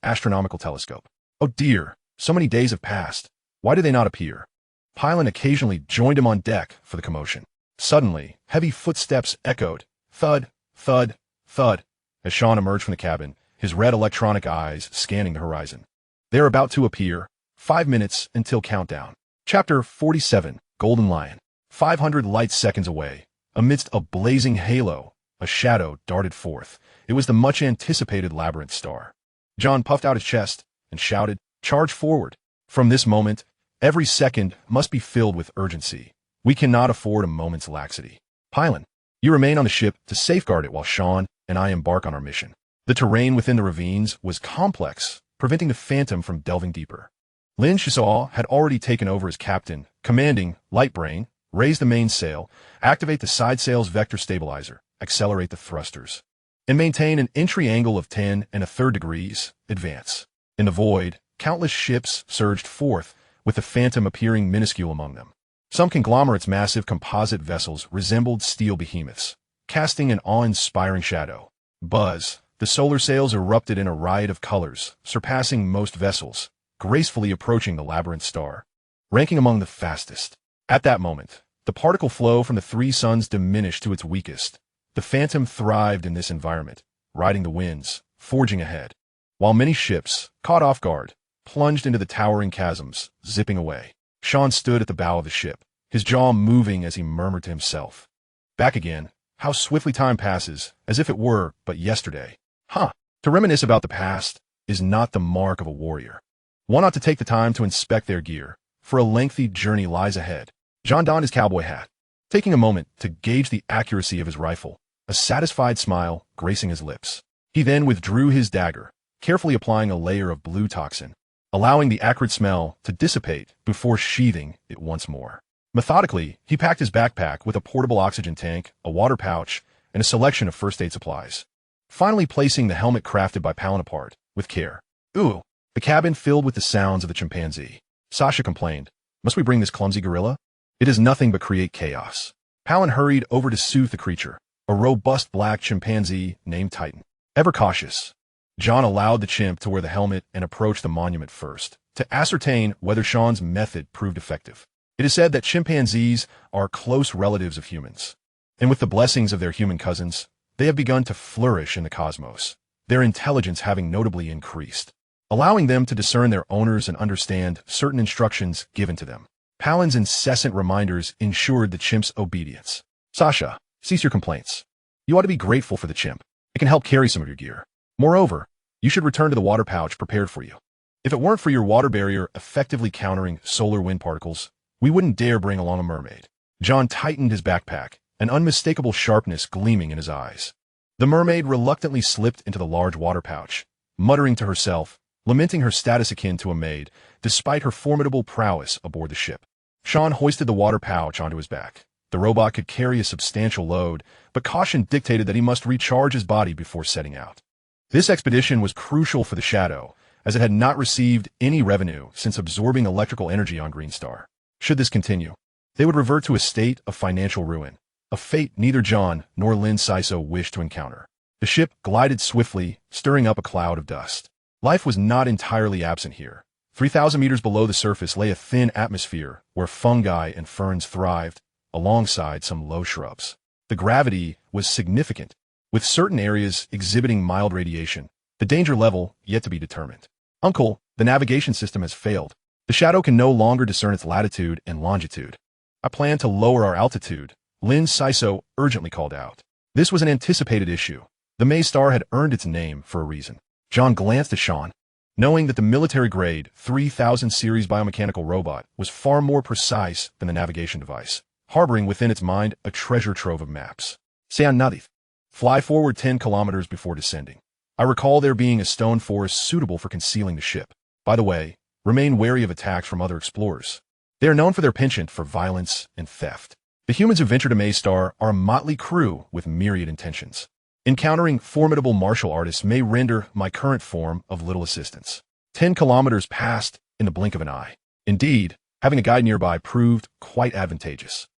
astronomical telescope. Oh dear, so many days have passed. Why do they not appear? Pylon occasionally joined him on deck for the commotion. Suddenly, heavy footsteps echoed, thud, thud, thud, as Sean emerged from the cabin, his red electronic eyes scanning the horizon. They are about to appear. 5 minutes until countdown. Chapter 47, Golden Lion. 500 light seconds away, amidst a blazing halo, a shadow darted forth. It was the much-anticipated Labyrinth Star. John puffed out his chest and shouted, "Charge forward!" From this moment, Every second must be filled with urgency. We cannot afford a moment's laxity. Pylon, you remain on the ship to safeguard it while Sean and I embark on our mission. The terrain within the ravines was complex, preventing the Phantom from delving deeper. Lin Xisuo had already taken over as captain, commanding Lightbrain, raise the mainsail, activate the side sails vector stabilizer, accelerate the thrusters, and maintain an entry angle of 10 1/3 degrees, advance. In the void, countless ships surged forth, with the Phantom appearing minuscule among them. Some conglomerates' massive composite vessels resembled steel behemoths, casting an awe-inspiring shadow. Buzz, the solar sails erupted in a riot of colors, surpassing most vessels, gracefully approaching the labyrinth star, ranking among the fastest. At that moment, the particle flow from the three suns diminished to its weakest. The Phantom thrived in this environment, riding the winds, forging ahead, while many ships, caught off guard, plunged into the towering chasms, zipping away. Sean stood at the bow of the ship, his jaw moving as he murmured to himself. Back again. How swiftly time passes, as if it were but yesterday. To reminisce about the past is not the mark of a warrior. One ought to take the time to inspect their gear, for a lengthy journey lies ahead. John donned his cowboy hat, taking a moment to gauge the accuracy of his rifle, a satisfied smile gracing his lips. He then withdrew his dagger, carefully applying a layer of blue toxin, allowing the acrid smell to dissipate before sheathing it once more. Methodically, he packed his backpack with a portable oxygen tank, a water pouch, and a selection of first aid supplies. Finally placing the helmet crafted by Palin apart, with care. Ooh, the cabin filled with the sounds of the chimpanzee. Sasha complained, "Must we bring this clumsy gorilla? It does nothing but create chaos." Palin hurried over to soothe the creature, a robust black chimpanzee named Titan. Ever cautious, John allowed the chimp to wear the helmet and approach the monument first, to ascertain whether Sean's method proved effective. It is said that chimpanzees are close relatives of humans, and with the blessings of their human cousins, they have begun to flourish in the cosmos, their intelligence having notably increased, allowing them to discern their owners and understand certain instructions given to them. Palin's incessant reminders ensured the chimp's obedience. Sasha, cease your complaints. You ought to be grateful for the chimp. It can help carry some of your gear. Moreover, you should return to the water pouch prepared for you. If it weren't for your water barrier effectively countering solar wind particles, we wouldn't dare bring along a mermaid. John tightened his backpack, an unmistakable sharpness gleaming in his eyes. The mermaid reluctantly slipped into the large water pouch, muttering to herself, lamenting her status akin to a maid, despite her formidable prowess aboard the ship. Sean hoisted the water pouch onto his back. The robot could carry a substantial load, but caution dictated that he must recharge his body before setting out. This expedition was crucial for the Shadow, as it had not received any revenue since absorbing electrical energy on Green Star. Should this continue, they would revert to a state of financial ruin, a fate neither John nor Lin Xisuo wished to encounter. The ship glided swiftly, stirring up a cloud of dust. Life was not entirely absent here. 3,000 meters below the surface lay a thin atmosphere where fungi and ferns thrived, alongside some low shrubs. The gravity was significant, with certain areas exhibiting mild radiation, the danger level yet to be determined. Uncle, the navigation system has failed. The Shadow can no longer discern its latitude and longitude. I plan to lower our altitude, Lin Xisuo urgently called out. This was an anticipated issue. The May Star had earned its name for a reason. John glanced at Sean, knowing that the military-grade 3000 series biomechanical robot was far more precise than the navigation device, harboring within its mind a treasure trove of maps. Sean nodded. Fly forward 10 kilometers before descending. I recall there being a stone forest suitable for concealing the ship. By the way, remain wary of attacks from other explorers. They are known for their penchant for violence and theft. The humans who venture to May Star are a motley crew with myriad intentions. Encountering formidable martial artists may render my current form of little assistance. 10 kilometers passed in the blink of an eye. Indeed, having a guide nearby proved quite advantageous.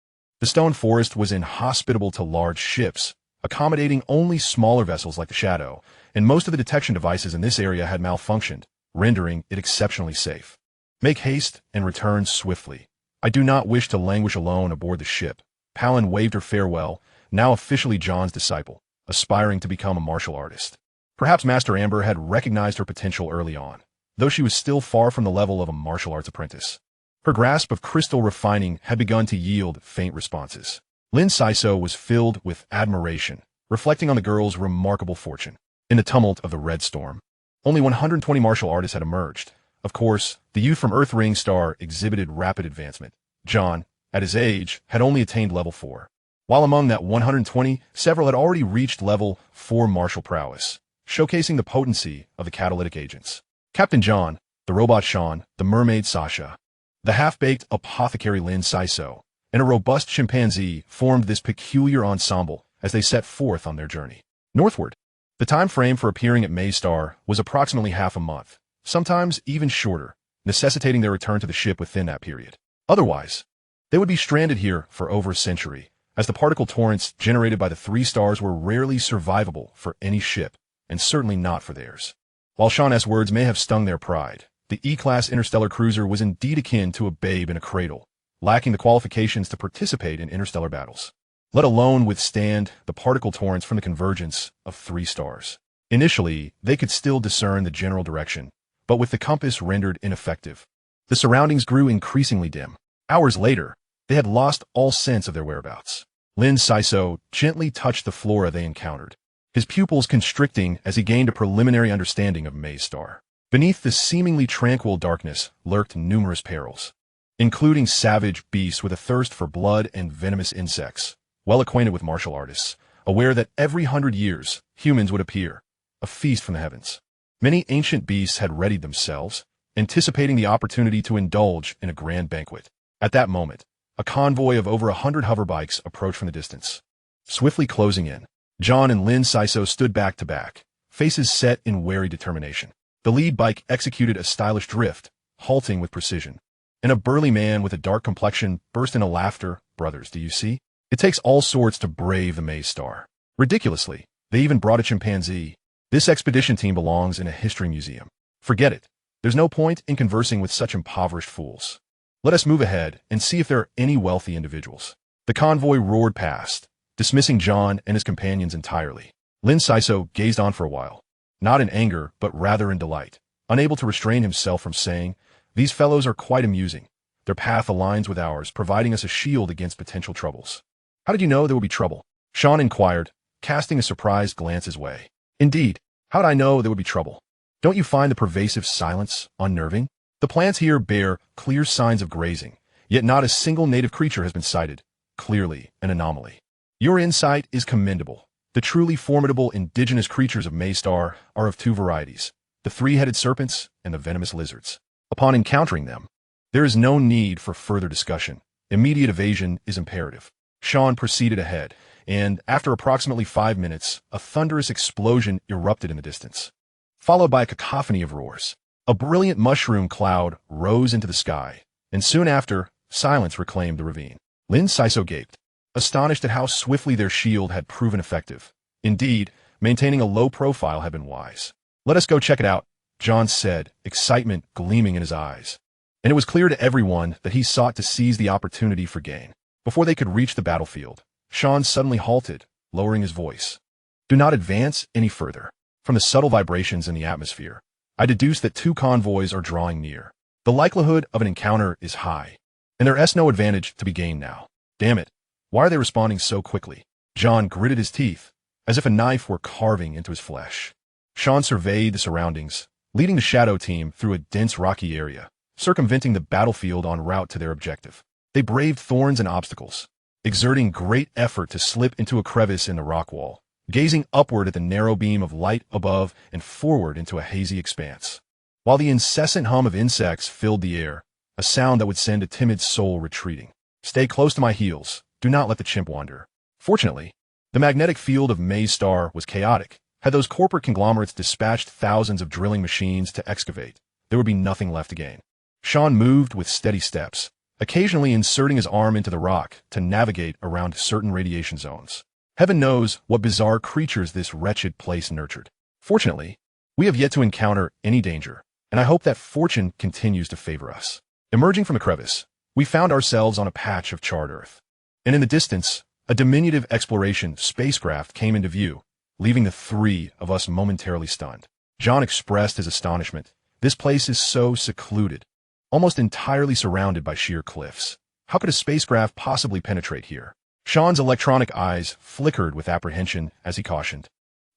The stone forest was inhospitable to large ships, accommodating only smaller vessels like the Shadow, and most of the detection devices in this area had malfunctioned, rendering it exceptionally safe. Make haste and return swiftly. I do not wish to languish alone aboard the ship. Palin waved her farewell, now officially John's disciple, aspiring to become a martial artist. Perhaps Master Amber had recognized her potential early on, though she was still far from the level of a martial arts apprentice. Her grasp of crystal refining had begun to yield faint responses. Lin Xisuo was filled with admiration, reflecting on the girl's remarkable fortune. In the tumult of the Red Storm, only 120 martial artists had emerged, Of course, the youth from Earth Ring Star exhibited rapid advancement. John, at his age, had only attained level 4. While among that 120, several had already reached level 4 martial prowess, showcasing the potency of the catalytic agents. Captain John, the robot Sean, the mermaid Sasha, the half-baked apothecary Lin Xisuo, and a robust chimpanzee formed this peculiar ensemble as they set forth on their journey northward. The time frame for appearing at Maystar was approximately half a month, sometimes even shorter, necessitating their return to the ship within that period. Otherwise, they would be stranded here for over a century, as the particle torrents generated by the 3 stars were rarely survivable for any ship, and certainly not for theirs. While Sean's words may have stung their pride, the E-class interstellar cruiser was indeed akin to a babe in a cradle, lacking the qualifications to participate in interstellar battles, let alone withstand the particle torrents from the convergence of 3 stars. Initially, they could still discern the general direction, but with the compass rendered ineffective, the surroundings grew increasingly dim. Hours later, they had lost all sense of their whereabouts. Lin Xisuo gently touched the flora they encountered, his pupils constricting as he gained a preliminary understanding of Maystar. Beneath the seemingly tranquil darkness lurked numerous perils, including savage beasts with a thirst for blood and venomous insects, well acquainted with martial artists, aware that every 100 years humans would appear, a feast from the heavens. Many ancient beasts had readied themselves, anticipating the opportunity to indulge in a grand banquet. At that moment, a convoy of over 100 hoverbikes approached from the distance. Swiftly closing in, John and Lin Xisuo stood back to back, faces set in wary determination. The lead bike executed a stylish drift, halting with precision, and a burly man with a dark complexion burst into laughter. Brothers, do you see? It takes all sorts to brave the Maystar. Ridiculously, they even brought a chimpanzee. This expedition team belongs in a history museum. Forget it. There's no point in conversing with such impoverished fools. Let us move ahead and see if there are any wealthy individuals. The convoy roared past, dismissing John and his companions entirely. Lin Xisuo gazed on for a while, not in anger but rather in delight, unable to restrain himself from saying, "These fellows are quite amusing. Their path aligns with ours, providing us a shield against potential troubles." "How did you know there would be trouble?" Sean inquired, casting a surprised glance his way. "Indeed, how did I know there would be trouble? Don't you find the pervasive silence unnerving? The plants here bear clear signs of grazing, yet not a single native creature has been sighted. Clearly an anomaly. Your insight is commendable. The truly formidable indigenous creatures of Maystar are of 2 varieties, the 3-headed serpents and the venomous lizards. Upon encountering them, there is no need for further discussion. Immediate evasion is imperative." Sean proceeded ahead, and after approximately 5 minutes, a thunderous explosion erupted in the distance, followed by a cacophony of roars. A brilliant mushroom cloud rose into the sky, and soon after, silence reclaimed the ravine. Lin Xisuo gaped, astonished at how swiftly their shield had proven effective. Indeed, maintaining a low profile had been wise. "Let us go check it out," John said, excitement gleaming in his eyes. And it was clear to everyone that he sought to seize the opportunity for gain. Before they could reach the battlefield, Sean suddenly halted, lowering his voice. "Do not advance any further. From the subtle vibrations in the atmosphere, I deduce that 2 convoys are drawing near. The likelihood of an encounter is high, and there is no advantage to be gained now. Damn it, why are they responding so quickly?" John gritted his teeth, as if a knife were carving into his flesh. Sean surveyed the surroundings, leading the shadow team through a dense rocky area, circumventing the battlefield en route to their objective. They braved thorns and obstacles, exerting great effort to slip into a crevice in the rock wall, gazing upward at the narrow beam of light above and forward into a hazy expanse, while the incessant hum of insects filled the air, a sound that would send a timid soul retreating. "Stay close to my heels. Do not let the chimp wander." Fortunately, the magnetic field of Maystar was chaotic. Had those corporate conglomerates dispatched thousands of drilling machines to excavate, there would be nothing left to gain. Sean moved with steady steps, occasionally inserting his arm into the rock to navigate around certain radiation zones. Heaven knows what bizarre creatures this wretched place nurtured. Fortunately, we have yet to encounter any danger, and I hope that fortune continues to favor us. Emerging from a crevice, we found ourselves on a patch of charred earth, and in the distance, a diminutive exploration spacecraft came into view, leaving the 3 of us momentarily stunned. John expressed his astonishment. "This place is so secluded, almost entirely surrounded by sheer cliffs. How could a spacecraft possibly penetrate here?" Sean's electronic eyes flickered with apprehension as he cautioned.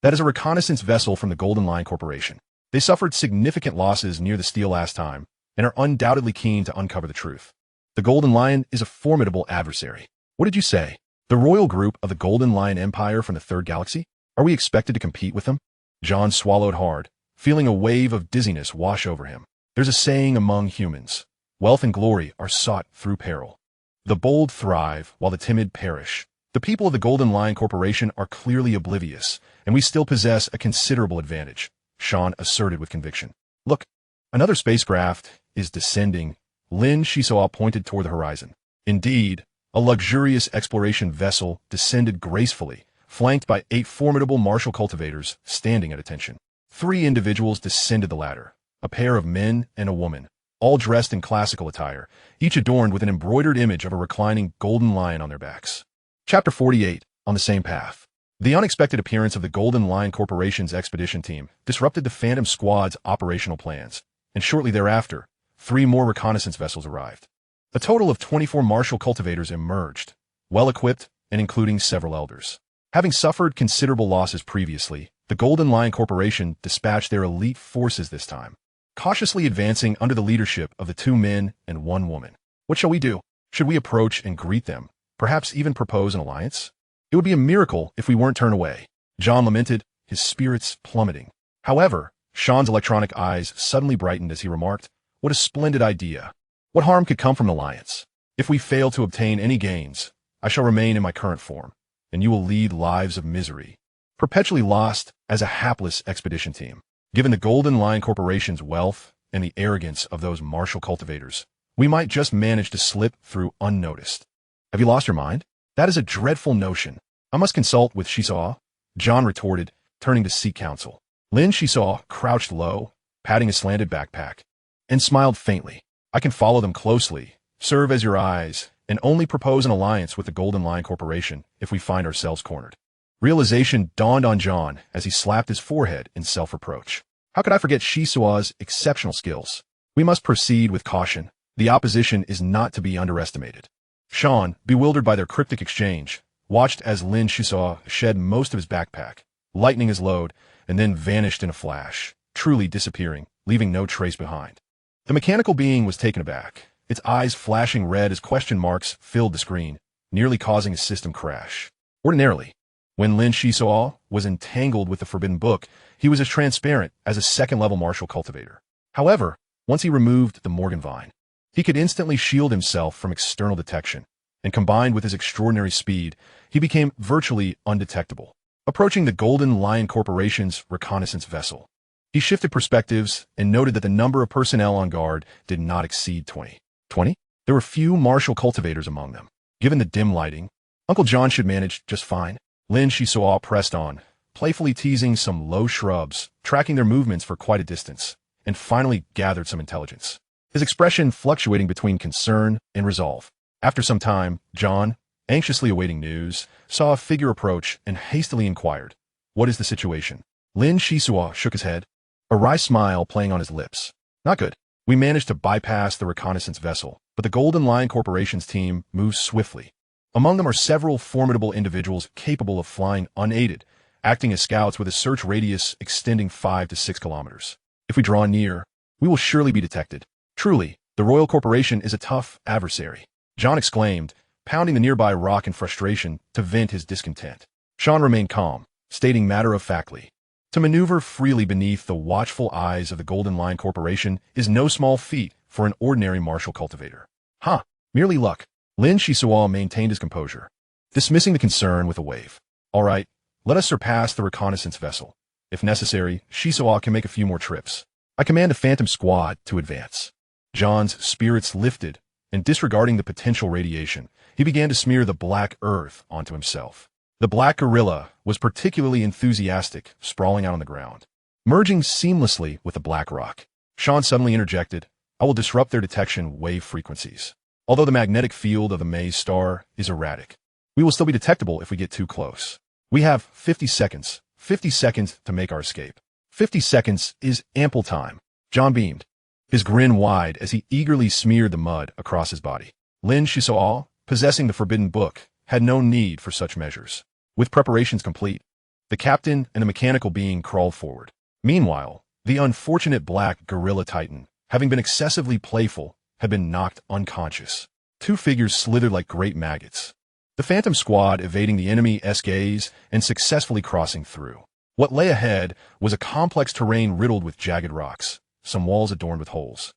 "That is a reconnaissance vessel from the Golden Line Corporation. They suffered significant losses near the steel last time, and are undoubtedly keen to uncover the truth. The Golden Lion is a formidable adversary. What did you say? The royal group of the Golden Lion Empire from the Third Galaxy? Are we expected to compete with them? John swallowed hard, feeling a wave of dizziness wash over him. There's a saying among humans: wealth and glory are sought through peril. The bold thrive, while the timid perish. The people of the Golden Lion Corporation are clearly oblivious, and we still possess a considerable advantage, Sean asserted with conviction. Look, another spacecraft is descending. Lin Xisuo pointed toward the horizon. Indeed, a luxurious exploration vessel descended gracefully, flanked by 8 formidable martial cultivators standing at attention. 3 individuals descended the ladder, a pair of men and a woman, all dressed in classical attire, each adorned with an embroidered image of a reclining golden lion on their backs. Chapter 48, on the same path. The unexpected appearance of the Golden Lion Corporation's expedition team disrupted the Phantom Squad's operational plans, and shortly thereafter, 3 more reconnaissance vessels arrived. A total of 24 martial cultivators emerged, well-equipped and including several elders. Having suffered considerable losses previously, the Golden Lion Corporation dispatched their elite forces this time, cautiously advancing under the leadership of the 2 men and 1 woman. What shall we do? Should we approach and greet them? Perhaps even propose an alliance? It would be a miracle if we weren't turned away. John lamented, his spirits plummeting. However, Sean's electronic eyes suddenly brightened as he remarked, "What a splendid idea. What harm could come from an alliance? If we fail to obtain any gains, I shall remain in my current form, and you will lead lives of misery, perpetually lost as a hapless expedition team. Given the Golden Lion Corporation's wealth and the arrogance of those martial cultivators, we might just manage to slip through unnoticed." Have you lost your mind? That is a dreadful notion. I must consult with Xisuo, John retorted, turning to seek counsel. Lin Xisuo crouched low, patting his slanted backpack, and smiled faintly. I can follow them closely, serve as your eyes, and only propose an alliance with the Golden Lion Corporation if we find ourselves cornered. Realization dawned on John as he slapped his forehead in self-reproach. How could I forget Xisuo's exceptional skills? We must proceed with caution. The opposition is not to be underestimated. Sean, bewildered by their cryptic exchange, watched as Lin Xisuo shed most of his backpack, lightening his load, and then vanished in a flash, truly disappearing, leaving no trace behind. The mechanical being was taken aback, its eyes flashing red as question marks filled the screen, nearly causing a system crash. Ordinarily, when Lin Xisuo was entangled with the forbidden book, he was as transparent as a second-level martial cultivator. However, once he removed the Morgan vine, he could instantly shield himself from external detection, and combined with his extraordinary speed, he became virtually undetectable, approaching the Golden Lion Corporation's reconnaissance vessel. He shifted perspectives and noted that the number of personnel on guard did not exceed 20. 20? There were few martial cultivators among them. Given the dim lighting, Uncle John should manage just fine. Lin Xisuo pressed on, playfully teasing some low shrubs, tracking their movements for quite a distance, and finally gathered some intelligence, his expression fluctuating between concern and resolve. After some time, John, anxiously awaiting news, saw a figure approach and hastily inquired, "What is the situation?" Lin Xisuo shook his head, a wry smile playing on his lips. "Not good. We managed to bypass the reconnaissance vessel, but the Golden Lion Corporation's team moves swiftly. Among them are several formidable individuals capable of flying unaided, acting as scouts with a search radius extending 5 to 6 kilometers. If we draw near, we will surely be detected. Truly, the Royal Corporation is a tough adversary," John exclaimed, pounding the nearby rock in frustration to vent his discontent. Sean remained calm, stating matter-of-factly, "To maneuver freely beneath the watchful eyes of the Golden Lion Corporation is no small feat for an ordinary martial cultivator." Merely luck." Lin Xisuo maintained his composure, dismissing the concern with a wave. "All right, let us surpass the reconnaissance vessel. If necessary, Xisuo can make a few more trips. I command a Phantom Squad to advance." John's spirits lifted, and disregarding the potential radiation, he began to smear the black earth onto himself. The black gorilla was particularly enthusiastic, sprawling out on the ground, merging seamlessly with the black rock. Sean suddenly interjected, "I will disrupt their detection wave frequencies. Although the magnetic field of the maze star is erratic, we will still be detectable if we get too close. We have 50 seconds to make our escape. 50 seconds is ample time." John beamed, his grin wide as he eagerly smeared the mud across his body. Lin Xisuo, possessing the forbidden book, had no need for such measures. With preparations complete, the captain and the mechanical being crawled forward. Meanwhile, The unfortunate black gorilla titan, having been excessively playful, had been knocked unconscious. Two figures slithered like great maggots. The Phantom Squad evading the enemy's gaze and successfully crossing through. What lay ahead was a complex terrain riddled with jagged rocks, some walls adorned with holes,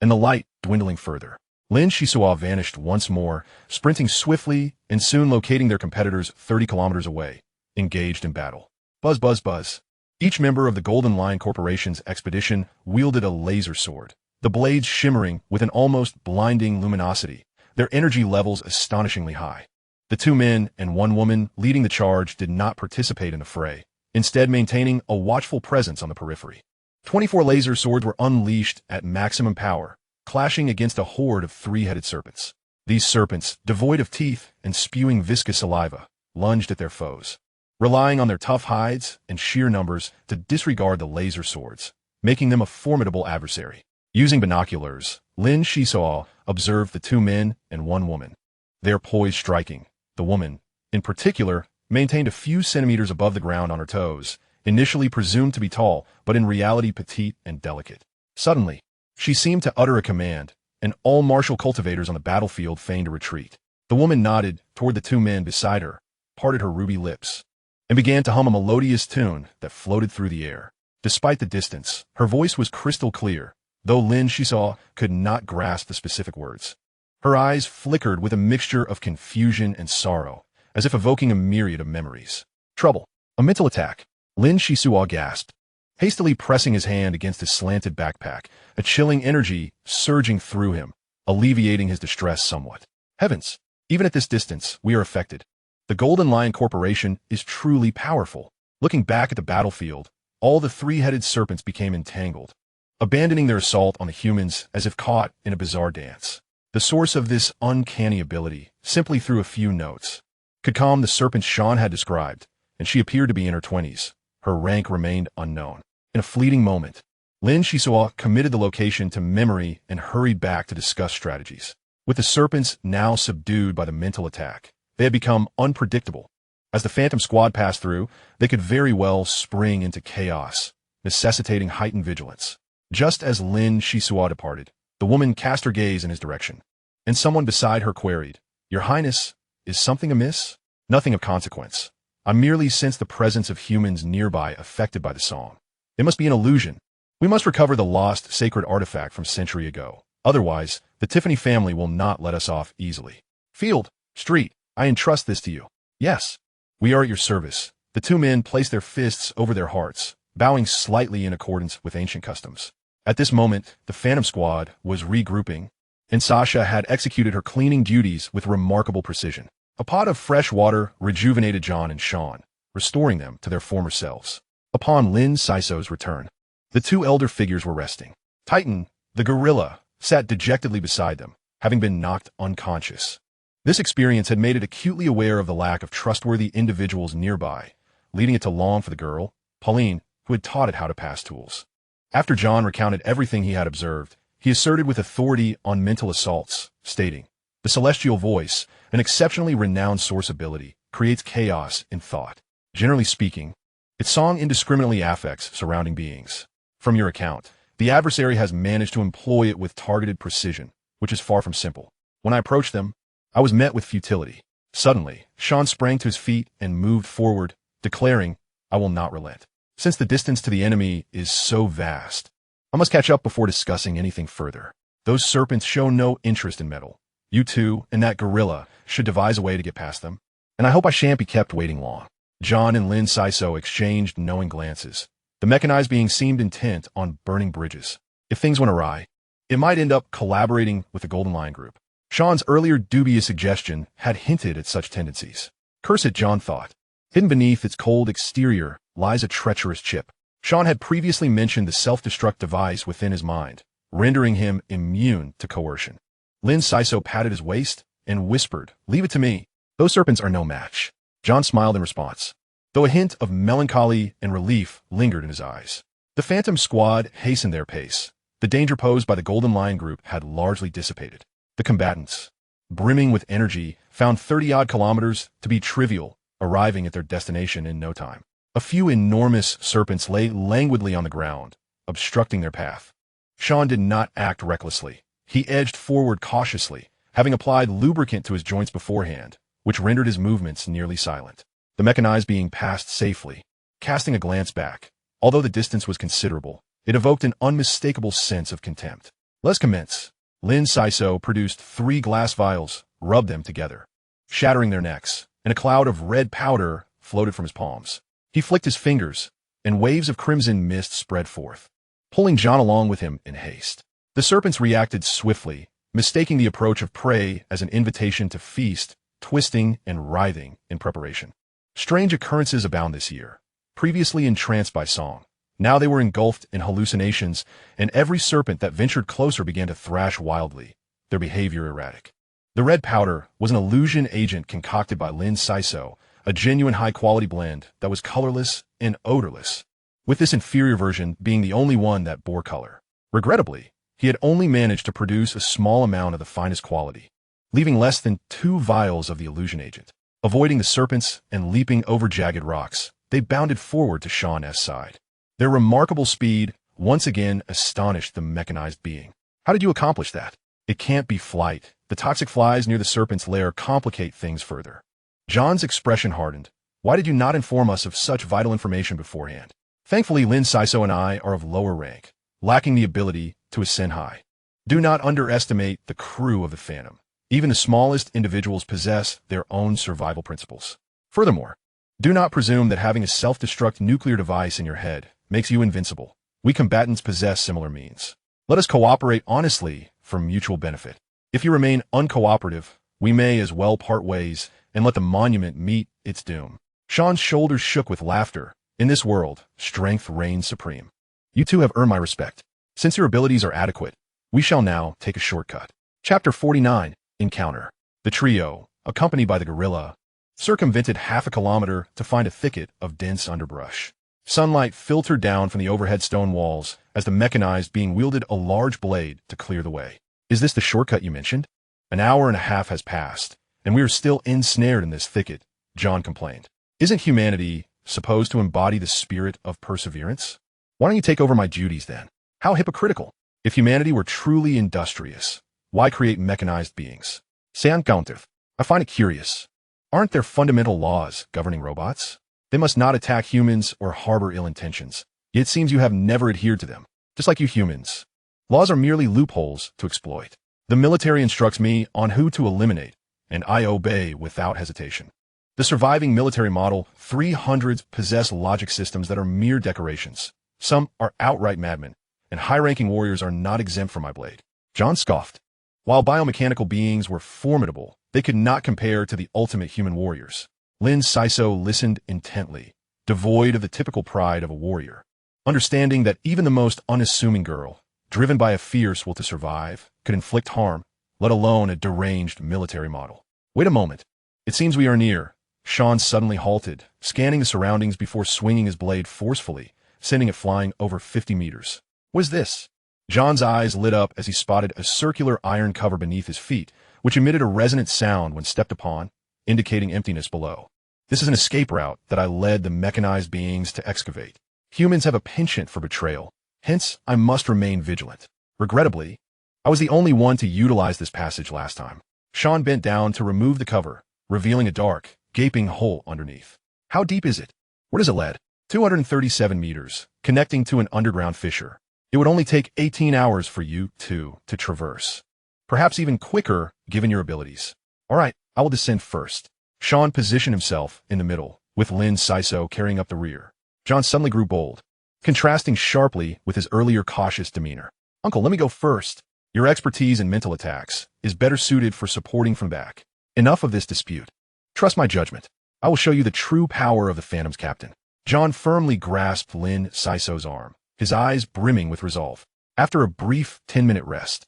and the light dwindling further. Lin Xisuo vanished once more, sprinting swiftly and soon locating their competitors 30 kilometers away, engaged in battle. Buzz, buzz, buzz. Each member of the Golden Lion Corporation's expedition wielded a laser sword, the blades shimmering with an almost blinding luminosity, their energy levels astonishingly high. The 2 men and 1 woman leading the charge did not participate in the fray, instead maintaining a watchful presence on the periphery. 24 laser swords were unleashed at maximum power, clashing against a horde of 3-headed serpents. These serpents, devoid of teeth and spewing viscous saliva, lunged at their foes, relying on their tough hides and sheer numbers to disregard the laser swords, making them a formidable adversary. Using binoculars, Lin Xisuo observed the 2 men and 1 woman. Their poise striking. The woman, in particular, maintained a few centimeters above the ground on her toes, initially presumed to be tall, but in reality petite and delicate. Suddenly, she seemed to utter a command, and all martial cultivators on the battlefield feigned a retreat. The woman nodded toward the 2 men beside her, parted her ruby lips, and began to hum a melodious tune that floated through the air. Despite the distance, her voice was crystal clear, though Lin Xisuo could not grasp the specific words. Her eyes flickered with a mixture of confusion and sorrow, as if evoking a myriad of memories. Trouble. A mental attack. Lin Xisuo gasped, hastily pressing his hand against his slanted backpack, a chilling energy surging through him, alleviating his distress somewhat. Heavens! Even at this distance, we are affected. The Golden Lion Corporation is truly powerful. Looking back at the battlefield, all the 3-headed serpents became entangled, abandoning their assault on the humans as if caught in a bizarre dance. The source of this uncanny ability, simply through a few notes, could calm the serpents Sean had described, and she appeared to be in her 20s. Her rank remained unknown. In a fleeting moment, Lin Xisuo committed the location to memory and hurried back to discuss strategies. With the serpents now subdued by the mental attack, they had become unpredictable. As the Phantom Squad passed through, they could very well spring into chaos, necessitating heightened vigilance. Just as Lin Xisuo departed, the woman cast her gaze in his direction, and someone beside her queried, "Your Highness, is something amiss?" "Nothing of consequence. I merely sense the presence of humans nearby affected by the song. It must be an illusion. We must recover the lost sacred artifact from a century ago. Otherwise, the Tiffany family will not let us off easily. Field, Street, I entrust this to you." "Yes, we are at your service." The 2 men placed their fists over their hearts, bowing slightly in accordance with ancient customs. At this moment, the Phantom Squad was regrouping, and Sasha had executed her cleaning duties with remarkable precision. A pot of fresh water rejuvenated John and Sean, restoring them to their former selves. Upon Lin Xisuo's return, the 2 elder figures were resting. Titan, the gorilla, sat dejectedly beside them, having been knocked unconscious. This experience had made it acutely aware of the lack of trustworthy individuals nearby, leading it to long for the girl, Pauline, who had taught it how to pass tools. After John recounted everything he had observed, he asserted with authority on mental assaults, stating, "The celestial voice, an exceptionally renowned source ability, creates chaos in thought. Generally speaking, its song indiscriminately affects surrounding beings. From your account, the adversary has managed to employ it with targeted precision, which is far from simple. When I approached them, I was met with futility." Suddenly, Sean sprang to his feet and moved forward, declaring, "I will not relent. Since the distance to the enemy is so vast, I must catch up before discussing anything further. Those serpents show no interest in metal. You 2 and that gorilla should devise a way to get past them, and I hope I shan't be kept waiting long." John and Lin Xisuo exchanged knowing glances. The mechanized being seemed intent on burning bridges. If things went awry, it might end up collaborating with the Golden Lion Group. Sean's earlier dubious suggestion had hinted at such tendencies. Curse it, John thought. Hidden beneath its cold exterior lies a treacherous chip. Sean had previously mentioned the self-destruct device within his mind, rendering him immune to coercion. Lin Xisuo patted his waist and whispered, "Leave it to me. Those serpents are no match." John smiled in response, though a hint of melancholy and relief lingered in his eyes. The Phantom Squad hastened their pace. The danger posed by the Golden Lion Group had largely dissipated. The combatants, brimming with energy, found 30-odd kilometers to be trivial, arriving at their destination in no time. A few enormous serpents lay languidly on the ground, obstructing their path. Sean did not act recklessly. He edged forward cautiously, having applied lubricant to his joints beforehand, which rendered his movements nearly silent. The mechanized being passed safely. Casting a glance back, although the distance was considerable, it evoked an unmistakable sense of contempt. Let's commence. Lin Xisuo produced 3 glass vials, rubbed them together, shattering their necks, and a cloud of red powder floated from his palms. He flicked his fingers, and waves of crimson mist spread forth, pulling John along with him in haste. The serpents reacted swiftly, mistaking the approach of prey as an invitation to feast, twisting and writhing in preparation. Strange occurrences abound this year. Previously entranced by song, now they were engulfed in hallucinations, and every serpent that ventured closer began to thrash wildly, their behavior erratic. The red powder was an illusion agent concocted by Lin Xisuo, a genuine high-quality blend that was colorless and odorless, with this inferior version being the only one that bore color. Regrettably, he had only managed to produce a small amount of the finest quality, leaving less than 2 vials of the illusion agent. Avoiding the serpents and leaping over jagged rocks, they bounded forward to Sean's side. Their remarkable speed once again astonished the mechanized being. How did you accomplish that? It can't be flight. The toxic flies near the serpent's lair complicate things further. John's expression hardened. Why did you not inform us of such vital information beforehand? Thankfully, Lin Xisuo and I are of lower rank, lacking the ability to ascend high. Do not underestimate the crew of the Phantom. Even the smallest individuals possess their own survival principles. Furthermore, do not presume that having a self-destruct nuclear device in your head makes you invincible. We combatants possess similar means. Let us cooperate honestly for mutual benefit. If you remain uncooperative, we may as well part ways and let the monument meet its doom. Sean's shoulders shook with laughter. In this world, strength reigns supreme. You two have earned my respect. Since your abilities are adequate, we shall now take a shortcut. Chapter 49. Encounter. The trio, accompanied by the gorilla, circumvented half a kilometer to find a thicket of dense underbrush. Sunlight filtered down from the overhead stone walls as the mechanized being wielded a large blade to clear the way. Is this the shortcut you mentioned? An hour and a half has passed, and we are still ensnared in this thicket, John complained. Isn't humanity supposed to embody the spirit of perseverance? Why don't you take over my duties then? How hypocritical. If humanity were truly industrious, why create mechanized beings? Sean countered. I find it curious. Aren't there fundamental laws governing robots? They must not attack humans or harbor ill intentions. Yet it seems you have never adhered to them, just like you humans. Laws are merely loopholes to exploit. The military instructs me on who to eliminate, and I obey without hesitation. The surviving military Model 300s possess logic systems that are mere decorations. Some are outright madmen, and high-ranking warriors are not exempt from my blade. John scoffed. While biomechanical beings were formidable, they could not compare to the ultimate human warriors. Lin Xisuo listened intently, devoid of the typical pride of a warrior, understanding that even the most unassuming girl, driven by a fierce will to survive, could inflict harm, let alone a deranged military model. Wait a moment. It seems we are near. Sean suddenly halted, scanning the surroundings before swinging his blade forcefully, sending it flying over 50 meters. What is this? John's eyes lit up as he spotted a circular iron cover beneath his feet, which emitted a resonant sound when stepped upon, indicating emptiness below. This is an escape route that I led the mechanized beings to excavate. Humans have a penchant for betrayal, hence I must remain vigilant. Regrettably, I was the only one to utilize this passage last time. Sean bent down to remove the cover, revealing a dark, gaping hole underneath. How deep is it? Where does it lead? 237 meters, connecting to an underground fissure. It would only take 18 hours for you two to traverse. Perhaps even quicker, given your abilities. All right, I will descend first. Sean positioned himself in the middle, with Lin Xisuo carrying up the rear. John suddenly grew bold, contrasting sharply with his earlier cautious demeanor. Uncle, let me go first. Your expertise in mental attacks is better suited for supporting from back. Enough of this dispute. Trust my judgment. I will show you the true power of the Phantom's captain. John firmly grasped Lin Xisuo's arm, his eyes brimming with resolve. After a brief 10-minute rest,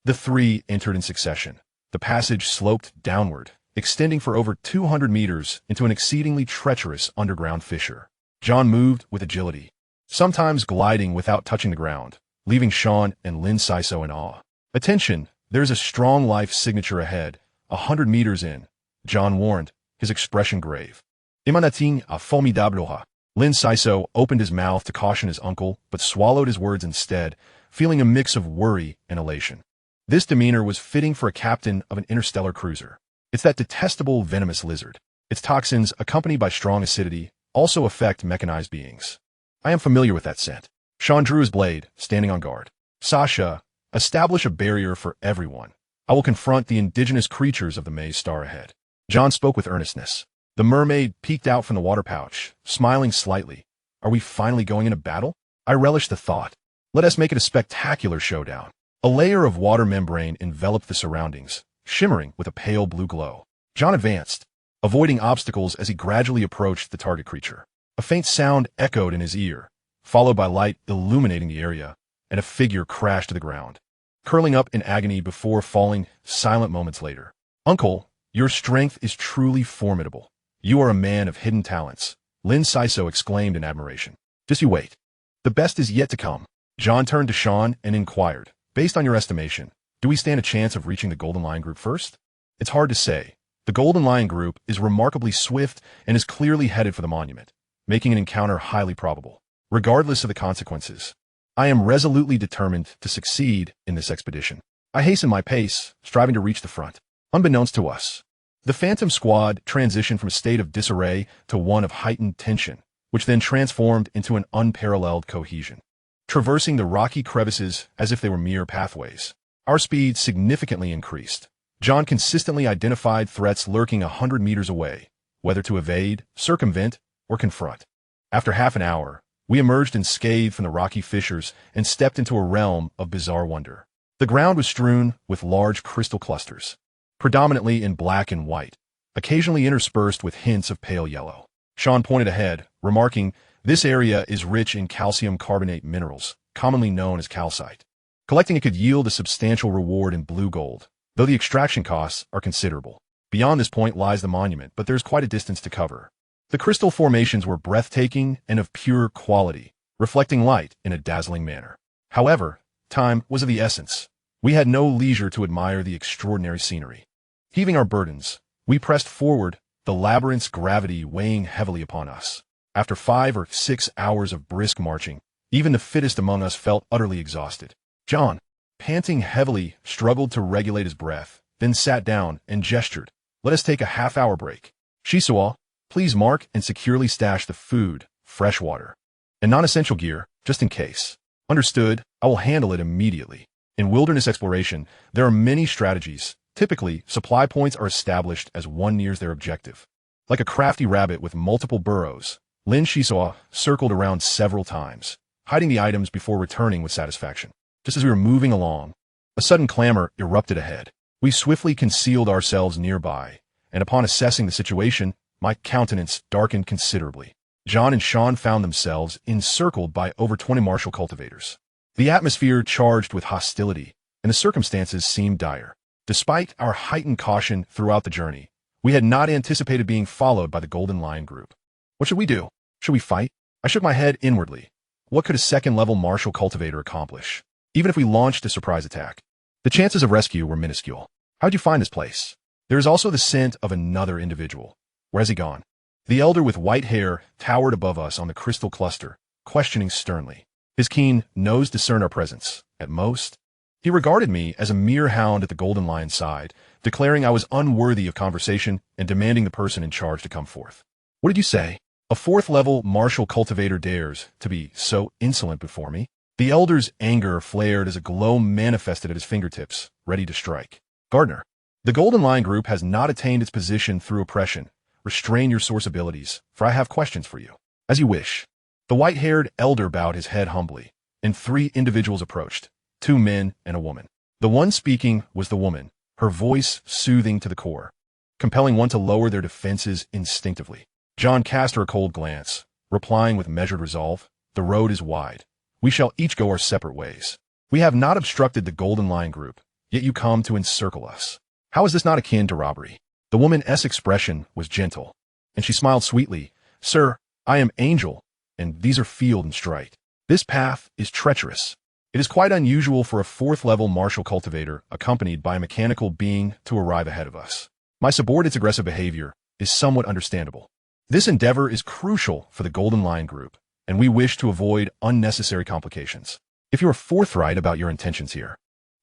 the three entered in succession. The passage sloped downward, extending for over 200 meters into an exceedingly treacherous underground fissure. John moved with agility, sometimes gliding without touching the ground, leaving Sean and Lin Xisuo in awe. Attention, there's a strong life signature ahead, 100 meters in, John warned, his expression grave. Emanating a formidable. Lin Xisuo opened his mouth to caution his uncle, but swallowed his words instead, feeling a mix of worry and elation. This demeanor was fitting for a captain of an interstellar cruiser. It's that detestable venomous lizard. Its toxins, accompanied by strong acidity, also affect mechanized beings. I am familiar with that scent. Sean drew his blade, standing on guard. Sasha, establish a barrier for everyone. I will confront the indigenous creatures of the maze star ahead. John spoke with earnestness. The mermaid peeked out from the water pouch, smiling slightly. Are we finally going into battle? I relish the thought. Let us make it a spectacular showdown. A layer of water membrane enveloped the surroundings, shimmering with a pale blue glow. John advanced, avoiding obstacles as he gradually approached the target creature. A faint sound echoed in his ear, followed by light illuminating the area, and a figure crashed to the ground, curling up in agony before falling silent moments later. Uncle, your strength is truly formidable. You are a man of hidden talents, Lin Xisuo exclaimed in admiration. Just you wait. The best is yet to come. John turned to Sean and inquired, based on your estimation, do we stand a chance of reaching the Golden Lion Group first? It's hard to say. The Golden Lion Group is remarkably swift and is clearly headed for the monument, making an encounter highly probable. Regardless of the consequences, I am resolutely determined to succeed in this expedition. I hasten my pace, striving to reach the front. Unbeknownst to us, the Phantom Squad transitioned from a state of disarray to one of heightened tension, which then transformed into an unparalleled cohesion. Traversing the rocky crevices as if they were mere pathways, our speed significantly increased. John consistently identified threats lurking 100 meters away, whether to evade, circumvent, or confront. After half an hour, we emerged unscathed from the rocky fissures and stepped into a realm of bizarre wonder. The ground was strewn with large crystal clusters, predominantly in black and white, occasionally interspersed with hints of pale yellow. Sean pointed ahead, remarking, this area is rich in calcium carbonate minerals, commonly known as calcite. Collecting it could yield a substantial reward in blue gold, though the extraction costs are considerable. Beyond this point lies the monument, but there's quite a distance to cover. The crystal formations were breathtaking and of pure quality, reflecting light in a dazzling manner. However, time was of the essence. We had no leisure to admire the extraordinary scenery. Heaving our burdens, we pressed forward, the labyrinth's gravity weighing heavily upon us. After 5 or 6 hours of brisk marching, even the fittest among us felt utterly exhausted. John, panting heavily, struggled to regulate his breath, then sat down and gestured. Let us take a half-hour break. Xisuo, please mark and securely stash the food, fresh water, and non-essential gear, just in case. Understood, I will handle it immediately. In wilderness exploration, there are many strategies. Typically, supply points are established as one nears their objective. Like a crafty rabbit with multiple burrows, Lin Xisuo circled around several times, hiding the items before returning with satisfaction. Just as we were moving along, a sudden clamor erupted ahead. We swiftly concealed ourselves nearby, and upon assessing the situation, my countenance darkened considerably. John and Sean found themselves encircled by over 20 martial cultivators. The atmosphere charged with hostility, and the circumstances seemed dire. Despite our heightened caution throughout the journey, we had not anticipated being followed by the Golden Lion Group. What should we do? Should we fight? I shook my head inwardly. What could a second-level martial cultivator accomplish, even if we launched a surprise attack? The chances of rescue were minuscule. How'd you find this place? There is also the scent of another individual. Where has he gone? The elder with white hair towered above us on the crystal cluster, questioning sternly. His keen nose discerned our presence. At most, he regarded me as a mere hound at the Golden Lion's side, declaring I was unworthy of conversation and demanding the person in charge to come forth. What did you say? A 4th-level martial cultivator dares to be so insolent before me? The elder's anger flared as a glow manifested at his fingertips, ready to strike. Gardener, the Golden Lion Group has not attained its position through oppression. Restrain your source abilities, for I have questions for you. As you wish. The white-haired elder bowed his head humbly, and 3 individuals approached, 2 men and a woman. The one speaking was the woman, her voice soothing to the core, compelling one to lower their defenses instinctively. John cast her a cold glance, replying with measured resolve, the road is wide. We shall each go our separate ways. We have not obstructed the Golden Lion Group, yet you come to encircle us. How is this not akin to robbery? The woman's expression was gentle, and she smiled sweetly. Sir, I am Angel, and these are Field and Strite. This path is treacherous. It is quite unusual for a 4th-level martial cultivator accompanied by a mechanical being to arrive ahead of us. My subordinate's aggressive behavior is somewhat understandable. This endeavor is crucial for the Golden Lion Group, and we wish to avoid unnecessary complications. If you are forthright about your intentions here,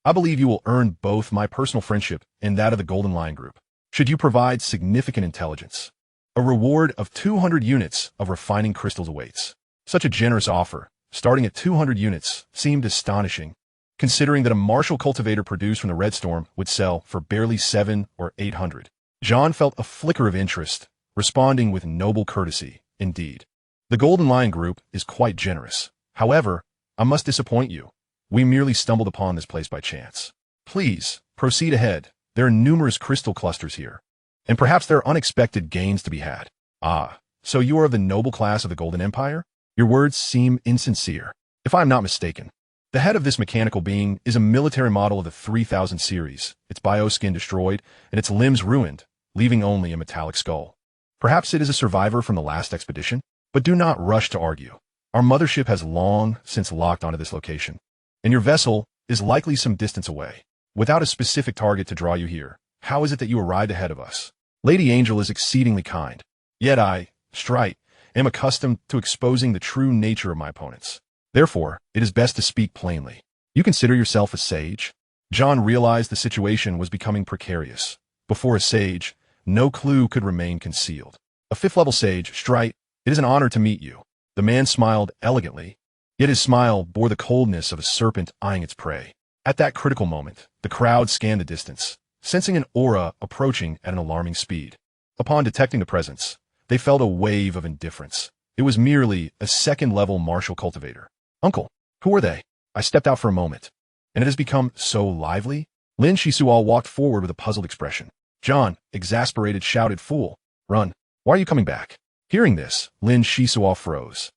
I believe you will earn both my personal friendship and that of the Golden Lion Group, should you provide significant intelligence. A reward of 200 units of refining crystals awaits. Such a generous offer, starting at 200 units, seemed astonishing, considering that a martial cultivator produced from the Red Storm would sell for barely 700 or 800. John felt a flicker of interest, responding with noble courtesy. Indeed, the Golden Lion Group is quite generous. However, I must disappoint you. We merely stumbled upon this place by chance. Please, proceed ahead. There are numerous crystal clusters here, and perhaps there are unexpected gains to be had. Ah, so you are of the noble class of the Golden Empire? Your words seem insincere. If I am not mistaken, the head of this mechanical being is a military model of the 3000 series, its bioskin destroyed, and its limbs ruined, leaving only a metallic skull. Perhaps it is a survivor from the last expedition? But do not rush to argue. Our mothership has long since locked onto this location, and your vessel is likely some distance away. Without a specific target to draw you here, how is it that you arrived ahead of us? Lady Angel is exceedingly kind. Yet I, Strite, am accustomed to exposing the true nature of my opponents. Therefore, it is best to speak plainly. You consider yourself a sage? John realized the situation was becoming precarious. Before a sage, no clue could remain concealed. A fifth-level sage, Strite, it is an honor to meet you. The man smiled elegantly, yet his smile bore the coldness of a serpent eyeing its prey. At that critical moment, the crowd scanned the distance, sensing an aura approaching at an alarming speed. Upon detecting the presence, they felt a wave of indifference. It was merely a second-level martial cultivator. Uncle, who are they? I stepped out for a moment, and it has become so lively. Lin Xisuo walked forward with a puzzled expression. John, exasperated, shouted, Fool, run. Why are you coming back? Hearing this, Lin Xisuo froze,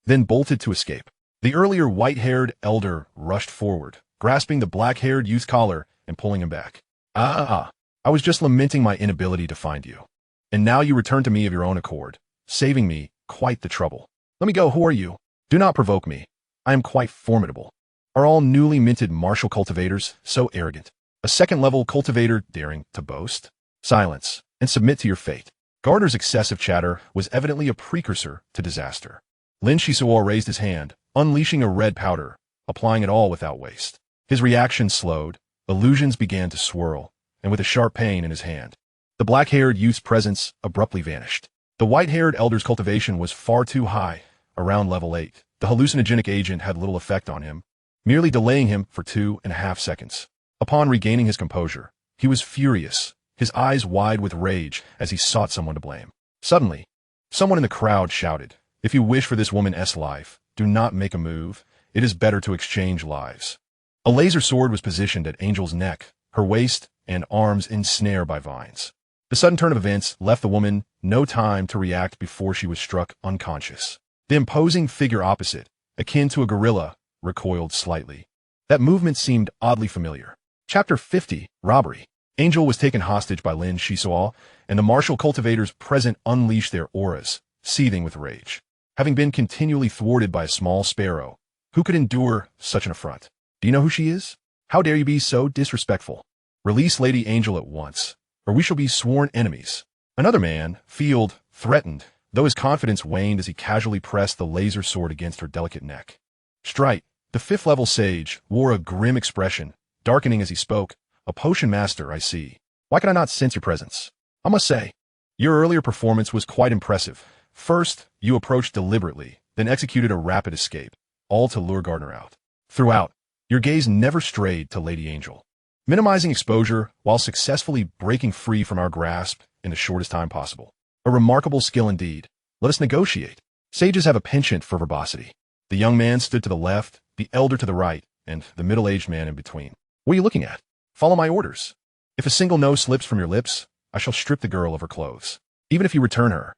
then bolted to escape. The earlier white-haired elder rushed forward, grasping the black-haired youth's collar and pulling him back. I was just lamenting my inability to find you. And now you return to me of your own accord, saving me quite the trouble. Let me go, who are you? Do not provoke me. I am quite formidable. Are all newly minted martial cultivators so arrogant? A second-level cultivator daring to boast? Silence, and submit to your fate. Gardner's excessive chatter was evidently a precursor to disaster. Lin Xisuo raised his hand, unleashing a red powder, applying it all without waste. His reaction slowed, illusions began to swirl, and with a sharp pain in his hand, the black-haired youth's presence abruptly vanished. The white-haired elder's cultivation was far too high, around level 8. The hallucinogenic agent had little effect on him, merely delaying him for 2.5 seconds. Upon regaining his composure, he was furious, his eyes wide with rage as he sought someone to blame. Suddenly, someone in the crowd shouted, If you wish for this woman's life, do not make a move. It is better to exchange lives. A laser sword was positioned at Angel's neck, her waist and arms ensnared by vines. The sudden turn of events left the woman no time to react before she was struck unconscious. The imposing figure opposite, akin to a gorilla, recoiled slightly. That movement seemed oddly familiar. Chapter 50, Robbery. Angel was taken hostage by Lin Xisuo, and the martial cultivators present unleashed their auras, seething with rage. Having been continually thwarted by a small sparrow, who could endure such an affront? Do you know who she is? How dare you be so disrespectful? Release Lady Angel at once, or we shall be sworn enemies. Another man, Field, threatened, though his confidence waned as he casually pressed the laser sword against her delicate neck. Strite, the fifth-level sage, wore a grim expression, darkening as he spoke. A potion master, I see. Why can I not sense your presence? I must say, your earlier performance was quite impressive. First, you approached deliberately, then executed a rapid escape, all to lure Gardner out. Throughout, your gaze never strayed to Lady Angel, minimizing exposure while successfully breaking free from our grasp in the shortest time possible. A remarkable skill indeed. Let us negotiate. Sages have a penchant for verbosity. The young man stood to the left, the elder to the right, and the middle-aged man in between. What are you looking at? Follow my orders. If a single no slips from your lips, I shall strip the girl of her clothes. Even if you return her,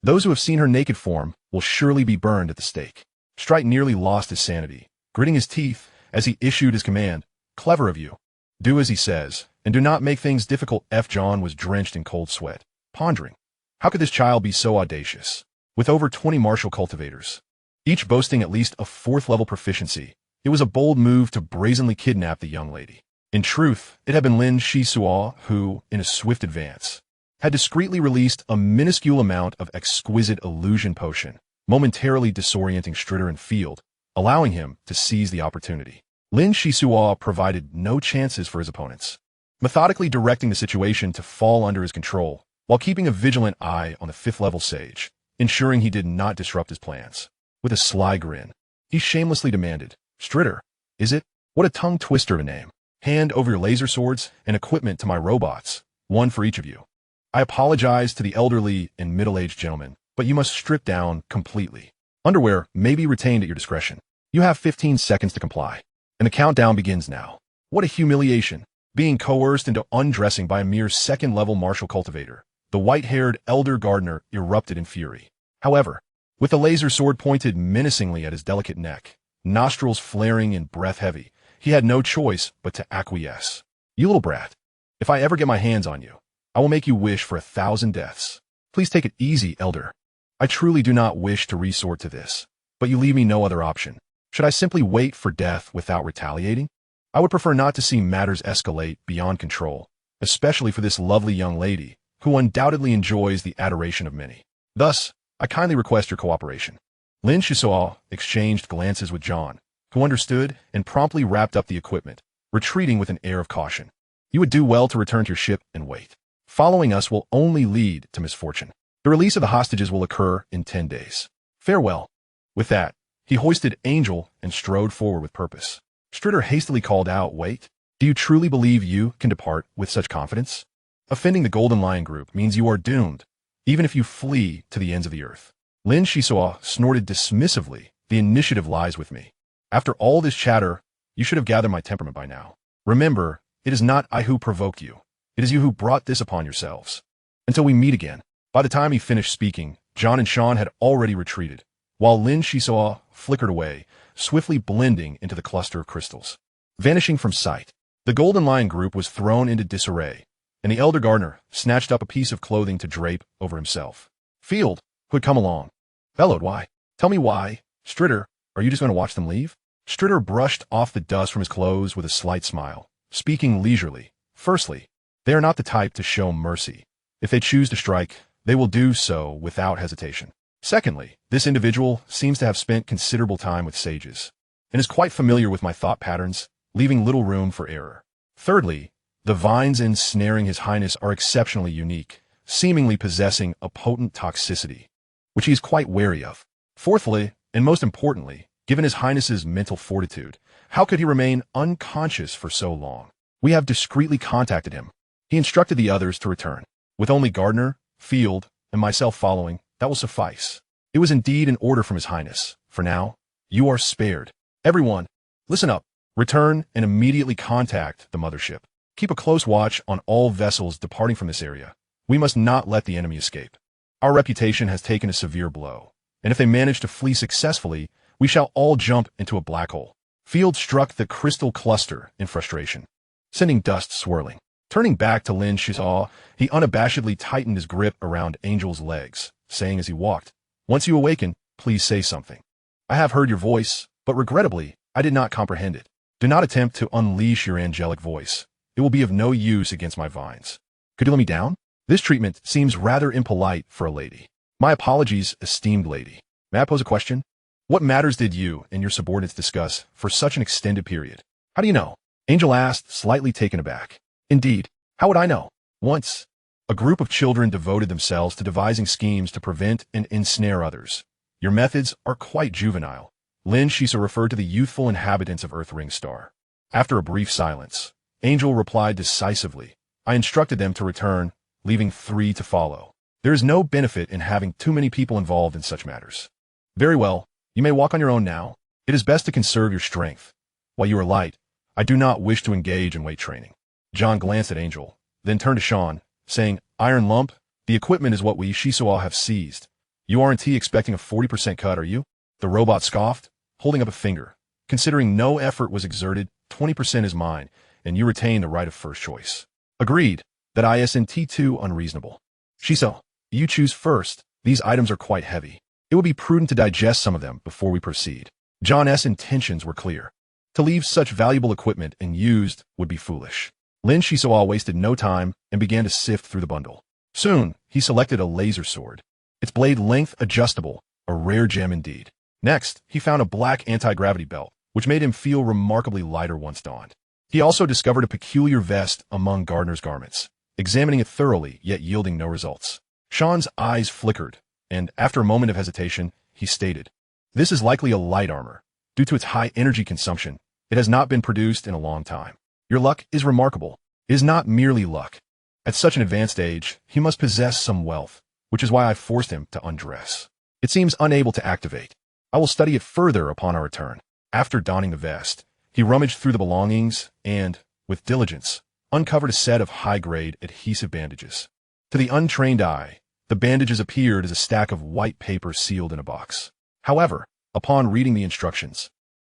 those who have seen her naked form will surely be burned at the stake. Strite nearly lost his sanity, gritting his teeth as he issued his command. Clever of you. Do as he says, and do not make things difficult. John was drenched in cold sweat, pondering. How could this child be so audacious? With over 20 martial cultivators, each boasting at least a 4th-level proficiency, it was a bold move to brazenly kidnap the young lady. In truth, it had been Lin Xisuo who, in a swift advance, had discreetly released a minuscule amount of exquisite illusion potion, momentarily disorienting Strider and Field, allowing him to seize the opportunity. Lin Xisuo provided no chances for his opponents, methodically directing the situation to fall under his control, while keeping a vigilant eye on the 5th-level sage, ensuring he did not disrupt his plans. With a sly grin, he shamelessly demanded, "Strider, is it? What a tongue-twister of a name. Hand over your laser swords and equipment to my robots, one for each of you. I apologize to the elderly and middle-aged gentlemen, but you must strip down completely. Underwear may be retained at your discretion. You have 15 seconds to comply. And the countdown begins now." What a humiliation, being coerced into undressing by a mere 2nd-level martial cultivator. The white-haired elder gardener erupted in fury. However, with the laser sword pointed menacingly at his delicate neck, nostrils flaring and breath heavy, he had no choice but to acquiesce. "You little brat. If I ever get my hands on you, I will make you wish for 1,000 deaths. Please take it easy, elder. I truly do not wish to resort to this, but you leave me no other option. Should I simply wait for death without retaliating? I would prefer not to see matters escalate beyond control, especially for this lovely young lady, who undoubtedly enjoys the adoration of many. Thus, I kindly request your cooperation." Lin Xisuo exchanged glances with John, who understood and promptly wrapped up the equipment, retreating with an air of caution. "You would do well to return to your ship and wait. Following us will only lead to misfortune. The release of the hostages will occur in 10 days. Farewell." With that, he hoisted Angel and strode forward with purpose. Strider hastily called out, "Wait, do you truly believe you can depart with such confidence? Offending the Golden Lion Group means you are doomed, even if you flee to the ends of the earth." Lin Xisuo snorted dismissively, "The initiative lies with me. After all this chatter, you should have gathered my temperament by now. Remember, it is not I who provoked you. It is you who brought this upon yourselves. Until we meet again." By the time he finished speaking, John and Sean had already retreated, while Lin Xisuo flickered away, swiftly blending into the cluster of crystals. Vanishing from sight, the Golden Lion Group was thrown into disarray, and the elder gardener snatched up a piece of clothing to drape over himself. Field, who had come along, bellowed, "Why? Tell me why. Strider, are you just going to watch them leave?" Strider brushed off the dust from his clothes with a slight smile, speaking leisurely. "Firstly, they are not the type to show mercy. If they choose to strike, they will do so without hesitation. Secondly, this individual seems to have spent considerable time with sages, and is quite familiar with my thought patterns, leaving little room for error. Thirdly, the vines ensnaring His Highness are exceptionally unique, seemingly possessing a potent toxicity, which he is quite wary of. Fourthly, and most importantly, given His Highness's mental fortitude, how could he remain unconscious for so long? We have discreetly contacted him. He instructed the others to return. With only Gardner, Field, and myself following, that will suffice. It was indeed an order from His Highness. For now, you are spared. Everyone, listen up. Return and immediately contact the mothership. Keep a close watch on all vessels departing from this area. We must not let the enemy escape. Our reputation has taken a severe blow, and if they manage to flee successfully, we shall all jump into a black hole." Field struck the crystal cluster in frustration, sending dust swirling. Turning back to Lin Xisuo, he unabashedly tightened his grip around Angel's legs, saying as he walked, "Once you awaken, please say something. I have heard your voice, but regrettably, I did not comprehend it. Do not attempt to unleash your angelic voice. It will be of no use against my vines. Could you let me down? This treatment seems rather impolite for a lady. My apologies, esteemed lady. May I pose a question? What matters did you and your subordinates discuss for such an extended period?" "How do you know?" Angel asked, slightly taken aback. "Indeed, how would I know? Once, a group of children devoted themselves to devising schemes to prevent and ensnare others. Your methods are quite juvenile." Lin Xisuo referred to the youthful inhabitants of Earthring Star. After a brief silence, Angel replied decisively, "I instructed them to return, leaving 3 to follow. There is no benefit in having too many people involved in such matters." "Very well, you may walk on your own now. It is best to conserve your strength. While you are light, I do not wish to engage in weight training." John glanced at Angel, then turned to Sean, saying, "Iron Lump, the equipment is what we Xisuo have seized. You aren't expecting a 40% cut, are you?" The robot scoffed, holding up a finger. "Considering no effort was exerted, 20% is mine, and you retain the right of first choice." "Agreed. That isn't too unreasonable. Xisuo, you choose first. These items are quite heavy. It would be prudent to digest some of them before we proceed." John's intentions were clear. To leave such valuable equipment unused would be foolish. Lin Xisuo wasted no time and began to sift through the bundle. Soon, he selected a laser sword. Its blade length adjustable, a rare gem indeed. Next, he found a black anti-gravity belt, which made him feel remarkably lighter once donned. He also discovered a peculiar vest among Gardner's garments, examining it thoroughly, yet yielding no results. Sean's eyes flickered, and after a moment of hesitation, he stated, "This is likely a light armor. Due to its high energy consumption, it has not been produced in a long time. Your luck is remarkable. It is not merely luck. At such an advanced age, he must possess some wealth, which is why I forced him to undress. It seems unable to activate. I will study it further upon our return." After donning the vest, he rummaged through the belongings and, with diligence, uncovered a set of high-grade adhesive bandages. To the untrained eye, the bandages appeared as a stack of white paper sealed in a box. However, upon reading the instructions,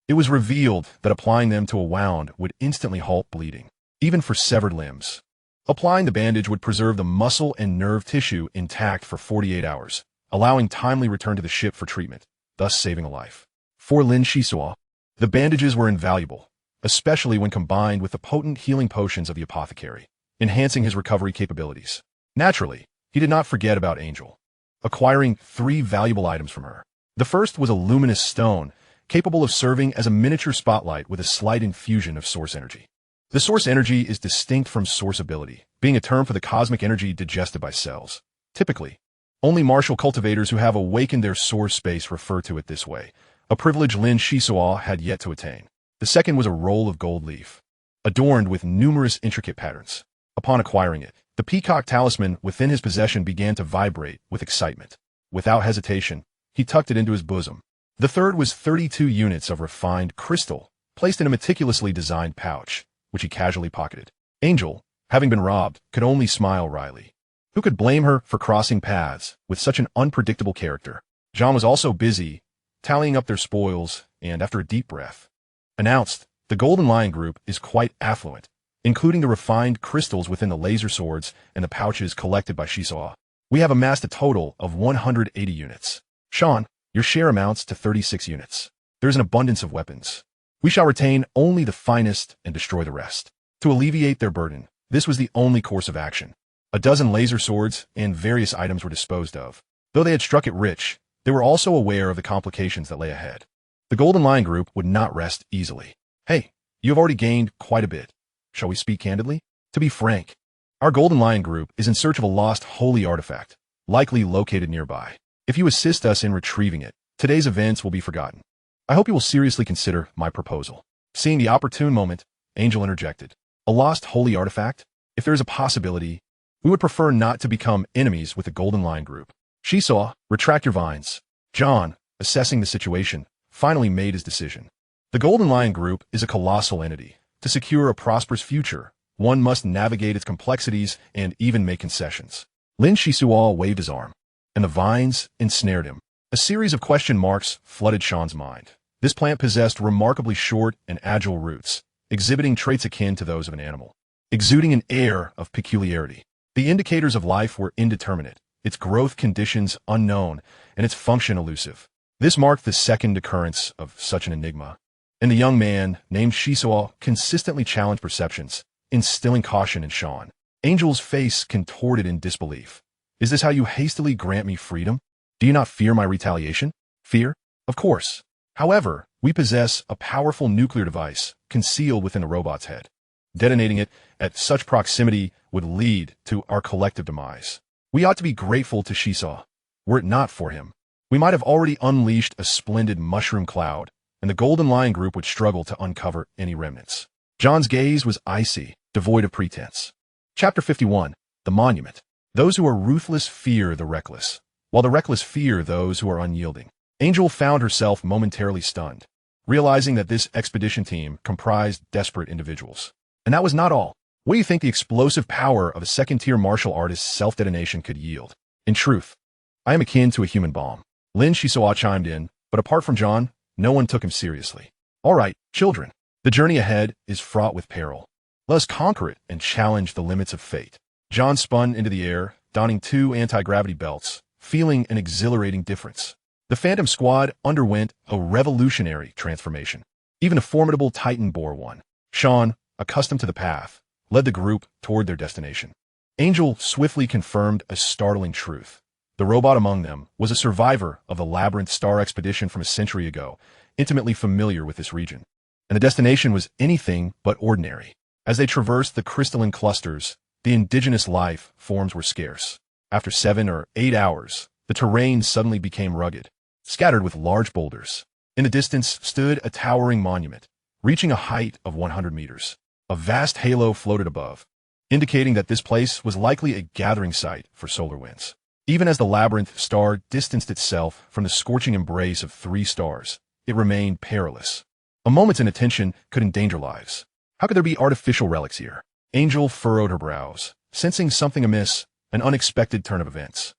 it was revealed that applying them to a wound would instantly halt bleeding, even for severed limbs. Applying the bandage would preserve the muscle and nerve tissue intact for 48 hours, allowing timely return to the ship for treatment, thus saving a life. For Lin Xisuo, the bandages were invaluable, especially when combined with the potent healing potions of the apothecary, enhancing his recovery capabilities. Naturally, he did not forget about Angel, acquiring 3 valuable items from her. The first was a luminous stone, capable of serving as a miniature spotlight with a slight infusion of source energy. The source energy is distinct from source ability, being a term for the cosmic energy digested by cells. Typically, only martial cultivators who have awakened their source space refer to it this way, a privilege Lin Xisuo had yet to attain. The second was a roll of gold leaf, adorned with numerous intricate patterns. Upon acquiring it, the peacock talisman within his possession began to vibrate with excitement. Without hesitation, he tucked it into his bosom. The third was 32 units of refined crystal, placed in a meticulously designed pouch, which he casually pocketed. Angel, having been robbed, could only smile wryly. Who could blame her for crossing paths with such an unpredictable character? Jean was also busy, tallying up their spoils, and after a deep breath, announced, "The Golden Lion Group is quite affluent, including the refined crystals within the laser swords and the pouches collected by Xisuo. We have amassed a total of 180 units. Sean, your share amounts to 36 units. There is an abundance of weapons. We shall retain only the finest and destroy the rest." To alleviate their burden, this was the only course of action. A dozen laser swords and various items were disposed of. Though they had struck it rich, they were also aware of the complications that lay ahead. The Golden Lion Group would not rest easily. "Hey, you have already gained quite a bit. Shall we speak candidly? To be frank, our Golden Lion Group is in search of a lost holy artifact, likely located nearby. If you assist us in retrieving it, today's events will be forgotten. I hope you will seriously consider my proposal." Seeing the opportune moment, Angel interjected, "A lost holy artifact? If there is a possibility, we would prefer not to become enemies with the Golden Lion Group." Xisuo, retract your vines. John, assessing the situation, finally made his decision. The Golden Lion Group is a colossal entity. To secure a prosperous future, one must navigate its complexities and even make concessions. Lin Xisuo waved his arm, and the vines ensnared him. A series of question marks flooded Sean's mind. This plant possessed remarkably short and agile roots, exhibiting traits akin to those of an animal, exuding an air of peculiarity. The indicators of life were indeterminate, its growth conditions unknown, and its function elusive. This marked the second occurrence of such an enigma, and the young man, named Xisuo, consistently challenged perceptions, instilling caution in Sean. Angel's face contorted in disbelief. "Is this how you hastily grant me freedom? Do you not fear my retaliation?" "Fear? Of course. However, we possess a powerful nuclear device concealed within the robot's head. Detonating it at such proximity would lead to our collective demise. We ought to be grateful to Xisuo. Were it not for him, we might have already unleashed a splendid mushroom cloud, and the Golden Lion Group would struggle to uncover any remnants." John's gaze was icy, devoid of pretense. Chapter 51. The Monument. Those who are ruthless fear the reckless, while the reckless fear those who are unyielding. Angel found herself momentarily stunned, realizing that this expedition team comprised desperate individuals. And that was not all. What do you think the explosive power of a second-tier martial artist's self-detonation could yield? In truth, I am akin to a human bomb. Lin Xisuo chimed in, but apart from John, no one took him seriously. "All right, children, the journey ahead is fraught with peril. Let us conquer it and challenge the limits of fate." John spun into the air, donning 2 anti-gravity belts, feeling an exhilarating difference. The Phantom Squad underwent a revolutionary transformation. Even a formidable Titan bore one. Sean, accustomed to the path, led the group toward their destination. Angel swiftly confirmed a startling truth. The robot among them was a survivor of the Labyrinth Star expedition from a century ago, intimately familiar with this region. And the destination was anything but ordinary. As they traversed the crystalline clusters, the indigenous life forms were scarce. After 7 or 8 hours, the terrain suddenly became rugged, scattered with large boulders. In the distance stood a towering monument, reaching a height of 100 meters. A vast halo floated above, indicating that this place was likely a gathering site for solar winds. Even as the Labyrinth Star distanced itself from the scorching embrace of 3 stars, it remained perilous. A moment's inattention could endanger lives. How could there be artificial relics here? Angel furrowed her brows, sensing something amiss, an unexpected turn of events.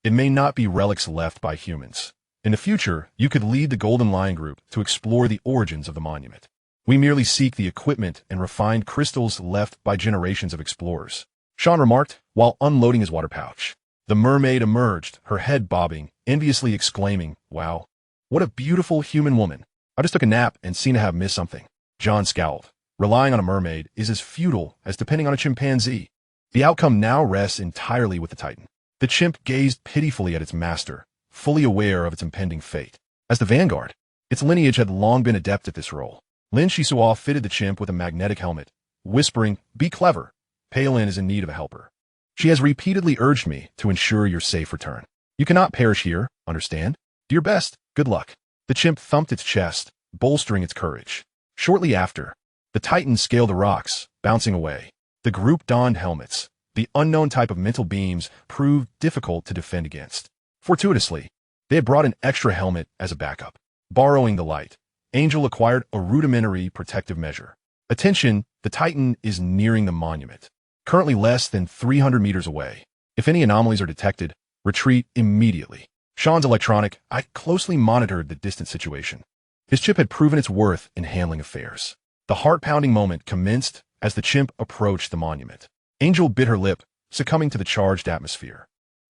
It may not be relics left by humans. In the future, you could lead the Golden Lion Group to explore the origins of the monument. We merely seek the equipment and refined crystals left by generations of explorers, Sean remarked while unloading his water pouch. The mermaid emerged, her head bobbing, enviously exclaiming, "Wow, what a beautiful human woman. I just took a nap and seem to have missed something." John scowled. Relying on a mermaid is as futile as depending on a chimpanzee. The outcome now rests entirely with the Titan. The chimp gazed pitifully at its master, fully aware of its impending fate. As the vanguard, its lineage had long been adept at this role. Lin Xisuo fitted the chimp with a magnetic helmet, whispering, "Be clever. Palin is in need of a helper. She has repeatedly urged me to ensure your safe return. You cannot perish here, understand? Do your best. Good luck." The chimp thumped its chest, bolstering its courage. Shortly after, the Titan scaled the rocks, bouncing away. The group donned helmets. The unknown type of mental beams proved difficult to defend against. Fortuitously, they had brought an extra helmet as a backup. Borrowing the light, Angel acquired a rudimentary protective measure. Attention, the Titan is nearing the monument, currently less than 300 meters away. If any anomalies are detected, retreat immediately. Sean's electronic eye closely monitored the distant situation. His chip had proven its worth in handling affairs. The heart-pounding moment commenced as the chimp approached the monument. Angel bit her lip, succumbing to the charged atmosphere.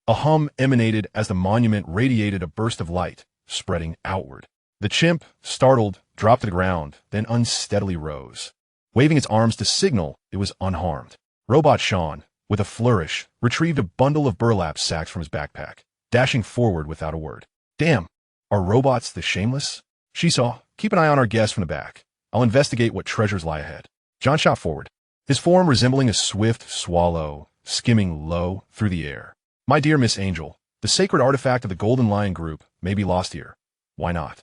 A hum emanated as the monument radiated a burst of light, spreading outward. The chimp, startled, dropped to the ground, then unsteadily rose. Waving its arms to signal it was unharmed. Robot Sean, with a flourish, retrieved a bundle of burlap sacks from his backpack, dashing forward without a word. "Damn, are robots this shameless?" Xisuo, keep an eye on our guest from the back. I'll investigate what treasures lie ahead. John shot forward, his form resembling a swift swallow, skimming low through the air. "My dear Miss Angel, the sacred artifact of the Golden Lion Group may be lost here. Why not?"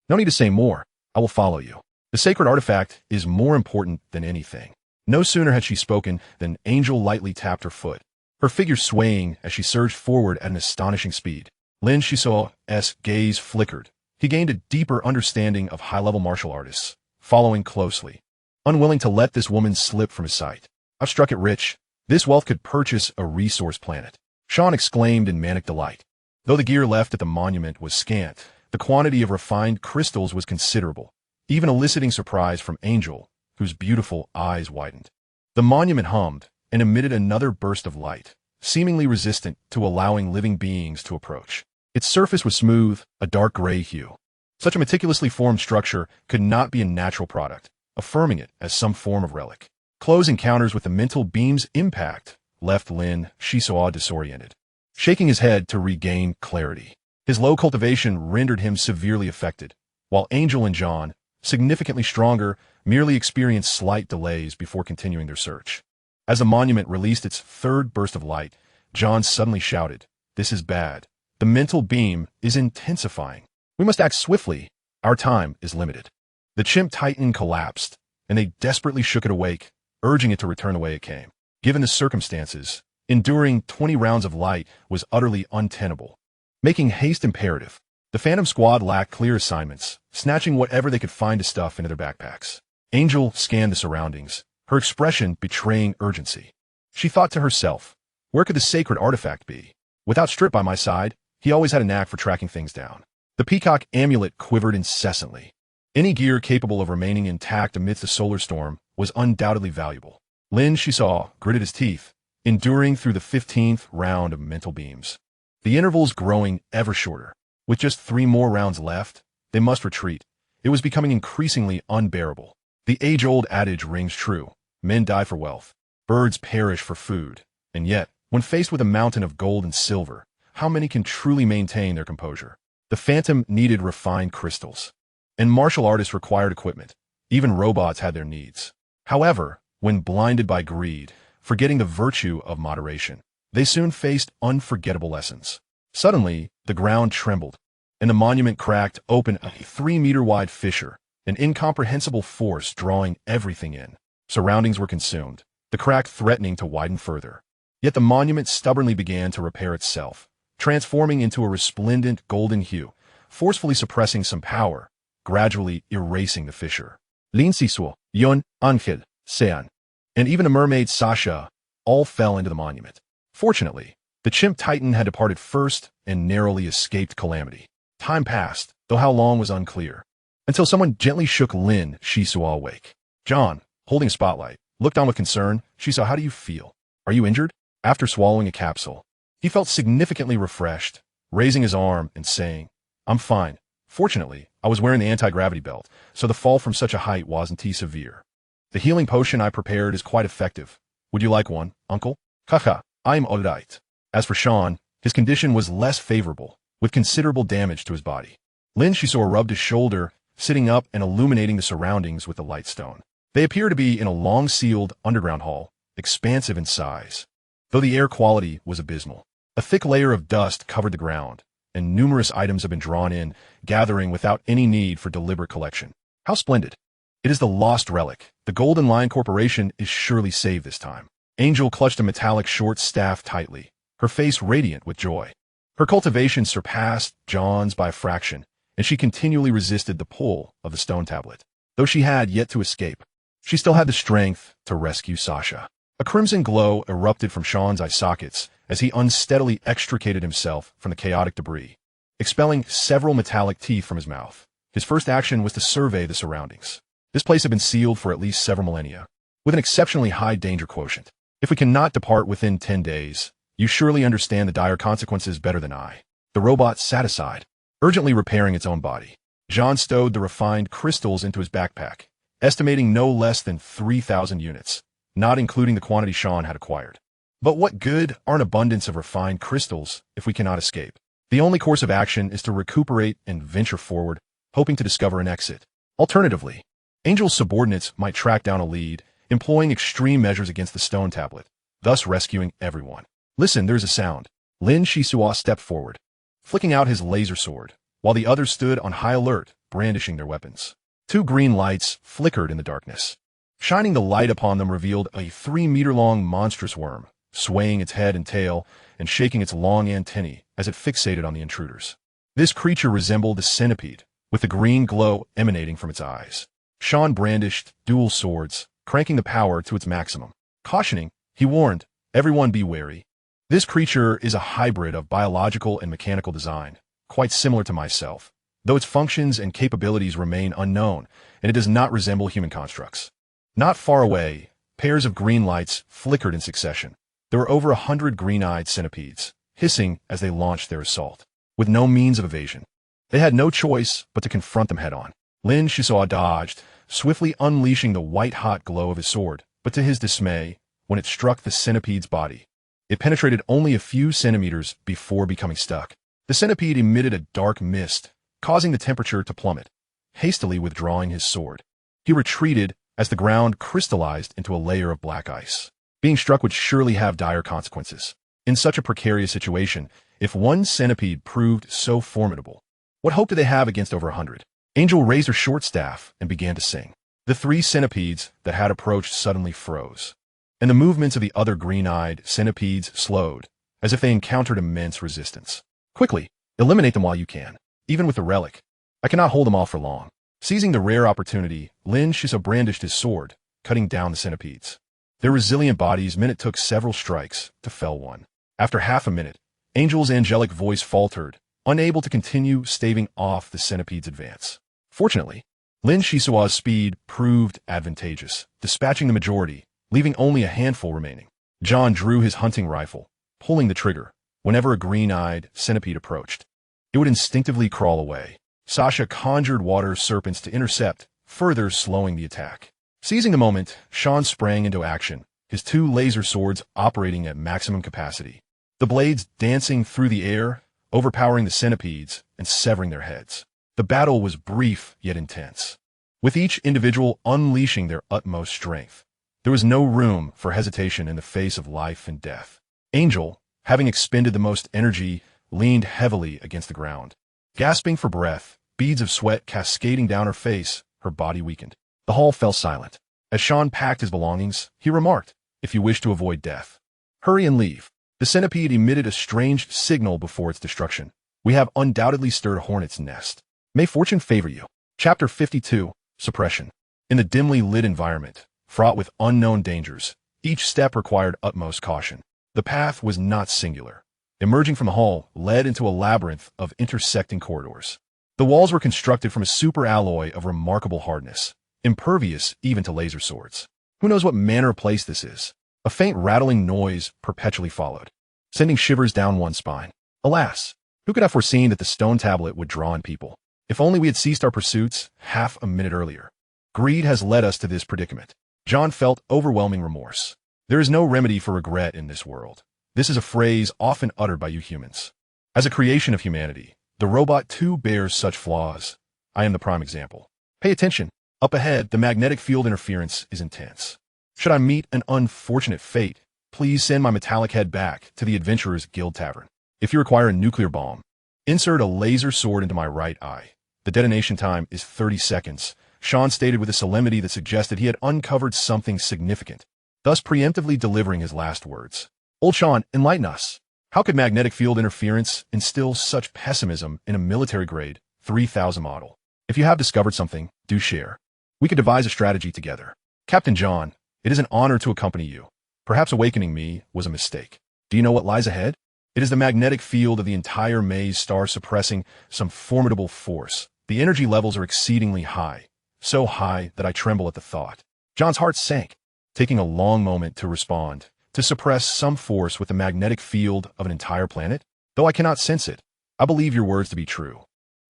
"No need to say more. I will follow you. The sacred artifact is more important than anything." No sooner had she spoken than Angel lightly tapped her foot, her figure swaying as she surged forward at an astonishing speed. Lin Xisuo's gaze flickered. He gained a deeper understanding of high-level martial artists, following closely, unwilling to let this woman slip from his sight. "I've struck it rich. This wealth could purchase a resource planet," Sean exclaimed in manic delight. Though the gear left at the monument was scant, the quantity of refined crystals was considerable, even eliciting surprise from Angel, whose beautiful eyes widened. The monument hummed and emitted another burst of light, seemingly resistant to allowing living beings to approach. Its surface was smooth, a dark gray hue. Such a meticulously formed structure could not be a natural product, affirming it as some form of relic. Close encounters with the mental beam's impact left Lin Xisuo disoriented, shaking his head to regain clarity. His low cultivation rendered him severely affected, while Angel and John, significantly stronger, merely experienced slight delays before continuing their search. As the monument released its third burst of light, John suddenly shouted, "This is bad. The mental beam is intensifying. We must act swiftly. Our time is limited." The chimp Titan collapsed, and they desperately shook it awake, urging it to return the way it came. Given the circumstances, enduring 20 rounds of light was utterly untenable, making haste imperative. The Phantom Squad lacked clear assignments, snatching whatever they could find to stuff into their backpacks. Angel scanned the surroundings, her expression betraying urgency. She thought to herself, where could the sacred artifact be? Without Strip by my side, he always had a knack for tracking things down. The peacock amulet quivered incessantly. Any gear capable of remaining intact amidst a solar storm was undoubtedly valuable. Lin Xisuo gritted his teeth, enduring through the 15th round of mental beams. The intervals growing ever shorter. With just 3 more rounds left, they must retreat. It was becoming increasingly unbearable. The age-old adage rings true. Men die for wealth. Birds perish for food. And yet, when faced with a mountain of gold and silver, how many can truly maintain their composure? The Phantom needed refined crystals. And martial artists required equipment. Even robots had their needs. However, when blinded by greed, forgetting the virtue of moderation, they soon faced unforgettable lessons. Suddenly, the ground trembled, and the monument cracked open a 3-meter-wide fissure, an incomprehensible force drawing everything in. Surroundings were consumed, the crack threatening to widen further. Yet the monument stubbornly began to repair itself, transforming into a resplendent golden hue, forcefully suppressing some power, gradually erasing the fissure. Lin Xisuo, Yun, Angel, Sean, and even the mermaid Sasha all fell into the monument. Fortunately, the chimp titan had departed first and narrowly escaped calamity. Time passed, though how long was unclear, until someone gently shook Lin Xisuo awake. John, holding a spotlight, looked on with concern. Xisuo, how do you feel? Are you injured? After swallowing a capsule, he felt significantly refreshed, raising his arm and saying, I'm fine. Fortunately, I was wearing the anti-gravity belt, so the fall from such a height wasn't too severe. The healing potion I prepared is quite effective. Would you like one, uncle? Haha, I'm alright. As for Sean, his condition was less favorable, with considerable damage to his body. Lin Xisuo rubbed his shoulder, sitting up and illuminating the surroundings with the light stone. They appear to be in a long-sealed underground hall, expansive in size, though the air quality was abysmal. A thick layer of dust covered the ground, and numerous items have been drawn in, gathering without any need for deliberate collection. How splendid! It is the lost relic. The Golden Lion Corporation is surely saved this time. Angel clutched a metallic short staff tightly, her face radiant with joy. Her cultivation surpassed John's by a fraction, and she continually resisted the pull of the stone tablet. Though she had yet to escape, she still had the strength to rescue Sasha. A crimson glow erupted from Sean's eye sockets as he unsteadily extricated himself from the chaotic debris, expelling several metallic teeth from his mouth. His first action was to survey the surroundings. This place had been sealed for at least several millennia, with an exceptionally high danger quotient. If we cannot depart within 10 days, you surely understand the dire consequences better than I. The robot sat aside, urgently repairing its own body. John stowed the refined crystals into his backpack, estimating no less than 3,000 units, not including the quantity Sean had acquired. But what good are an abundance of refined crystals if we cannot escape? The only course of action is to recuperate and venture forward, hoping to discover an exit. Alternatively, Angel's subordinates might track down a lead, employing extreme measures against the stone tablet, thus rescuing everyone. Listen, there's a sound. Lin Xisuo stepped forward, flicking out his laser sword, while the others stood on high alert, brandishing their weapons. 2 green lights flickered in the darkness. Shining the light upon them revealed a 3-meter-long monstrous worm, swaying its head and tail and shaking its long antennae as it fixated on the intruders. This creature resembled a centipede, with the green glow emanating from its eyes. Sean brandished dual swords, cranking the power to its maximum. Cautioning, he warned, everyone be wary. This creature is a hybrid of biological and mechanical design, quite similar to myself, though its functions and capabilities remain unknown, and it does not resemble human constructs. Not far away, pairs of green lights flickered in succession. There were over 100 green-eyed centipedes, hissing as they launched their assault, with no means of evasion. They had no choice but to confront them head-on. Lin Xisuo dodged, swiftly unleashing the white-hot glow of his sword, but to his dismay, when it struck the centipede's body, it penetrated only a few centimeters before becoming stuck. The centipede emitted a dark mist, causing the temperature to plummet. Hastily withdrawing his sword, he retreated as the ground crystallized into a layer of black ice. Being struck would surely have dire consequences. In such a precarious situation, if one centipede proved so formidable, what hope did they have against over 100? Angel raised her short staff and began to sing. The 3 centipedes that had approached suddenly froze, and the movements of the other green-eyed centipedes slowed, as if they encountered immense resistance. Quickly, eliminate them while you can, even with the relic. I cannot hold them off for long. Seizing the rare opportunity, Lin Xisuo brandished his sword, cutting down the centipedes. Their resilient bodies meant it took several strikes to fell one. After half a minute, Angel's angelic voice faltered, unable to continue staving off the centipede's advance. Fortunately, Lin Xisuo's speed proved advantageous, dispatching the majority, leaving only a handful remaining. John drew his hunting rifle, pulling the trigger. Whenever a green-eyed centipede approached, it would instinctively crawl away. Sasha conjured water serpents to intercept, further slowing the attack. Seizing the moment, Sean sprang into action, his two laser swords operating at maximum capacity. The blades dancing through the air, overpowering the centipedes and severing their heads. The battle was brief yet intense, with each individual unleashing their utmost strength. There was no room for hesitation in the face of life and death. Angel, having expended the most energy, leaned heavily against the ground. Gasping for breath, beads of sweat cascading down her face, her body weakened. The hall fell silent. As Sean packed his belongings, he remarked, "If you wish to avoid death, hurry and leave." The centipede emitted a strange signal before its destruction. "We have undoubtedly stirred a hornet's nest. May fortune favor you." Chapter 52, Suppression. In the dimly lit environment, fraught with unknown dangers, each step required utmost caution. The path was not singular. Emerging from the hall led into a labyrinth of intersecting corridors. The walls were constructed from a super alloy of remarkable hardness, impervious even to laser swords. Who knows what manner of place this is? A faint rattling noise perpetually followed, sending shivers down one's spine. Alas, who could have foreseen that the stone tablet would draw in people? If only we had ceased our pursuits half a minute earlier. Greed has led us to this predicament. John felt overwhelming remorse. There is no remedy for regret in this world. This is a phrase often uttered by you humans. As a creation of humanity, the robot too bears such flaws. I am the prime example. Pay attention. Up ahead, the magnetic field interference is intense. Should I meet an unfortunate fate, please send my metallic head back to the Adventurers Guild Tavern. If you require a nuclear bomb, insert a laser sword into my right eye. The detonation time is 30 seconds, Sean stated with a solemnity that suggested he had uncovered something significant, thus preemptively delivering his last words. Old Sean, enlighten us. How could magnetic field interference instill such pessimism in a military-grade 3000 model? If you have discovered something, do share. We could devise a strategy together. Captain John, it is an honor to accompany you. Perhaps awakening me was a mistake. Do you know what lies ahead? It is the magnetic field of the entire maze star suppressing some formidable force. The energy levels are exceedingly high, so high that I tremble at the thought. John's heart sank, taking a long moment to respond. To suppress some force with the magnetic field of an entire planet? Though I cannot sense it, I believe your words to be true.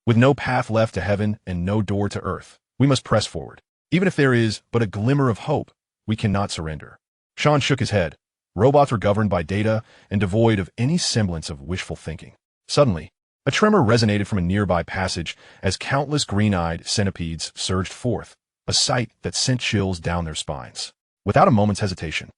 With no path left to heaven and no door to earth, we must press forward. Even if there is but a glimmer of hope, we cannot surrender. Sean shook his head. Robots were governed by data and devoid of any semblance of wishful thinking. Suddenly, a tremor resonated from a nearby passage as countless green-eyed centipedes surged forth, a sight that sent chills down their spines. Without a moment's hesitation,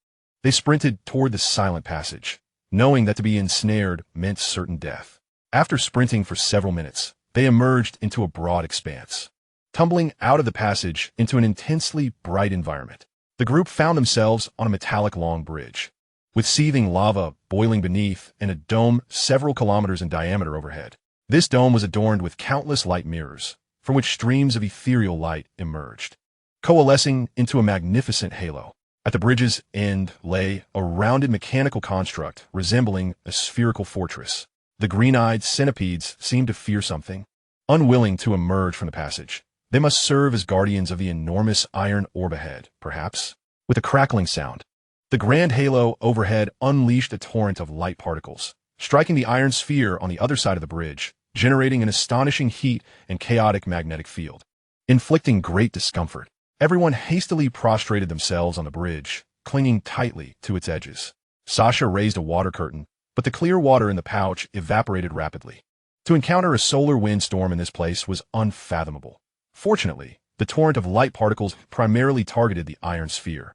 they sprinted toward the silent passage, knowing that to be ensnared meant certain death. After sprinting for several minutes, they emerged into a broad expanse, tumbling out of the passage into an intensely bright environment. The group found themselves on a metallic long bridge, with seething lava boiling beneath and a dome several kilometers in diameter overhead. This dome was adorned with countless light mirrors, from which streams of ethereal light emerged, coalescing into a magnificent halo. At the bridge's end lay a rounded mechanical construct resembling a spherical fortress. The green-eyed centipedes seemed to fear something. Unwilling to emerge from the passage, they must serve as guardians of the enormous iron orb ahead, perhaps. With a crackling sound, the grand halo overhead unleashed a torrent of light particles, striking the iron sphere on the other side of the bridge, generating an astonishing heat and chaotic magnetic field. Inflicting great discomfort, everyone hastily prostrated themselves on the bridge, clinging tightly to its edges. Sasha raised a water curtain, but the clear water in the pouch evaporated rapidly. To encounter a solar windstorm in this place was unfathomable. Fortunately, the torrent of light particles primarily targeted the iron sphere,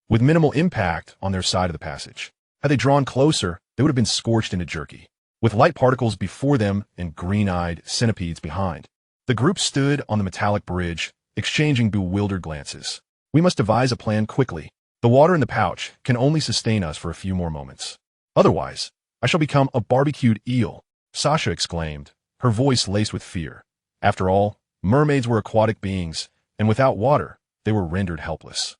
with minimal impact on their side of the passage. Had they drawn closer, they would have been scorched into jerky. With light particles before them and green-eyed centipedes behind, the group stood on the metallic bridge, exchanging bewildered glances. We must devise a plan quickly. The water in the pouch can only sustain us for a few more moments. Otherwise, I shall become a barbecued eel, Sasha exclaimed, her voice laced with fear. After all, mermaids were aquatic beings, and without water, they were rendered helpless.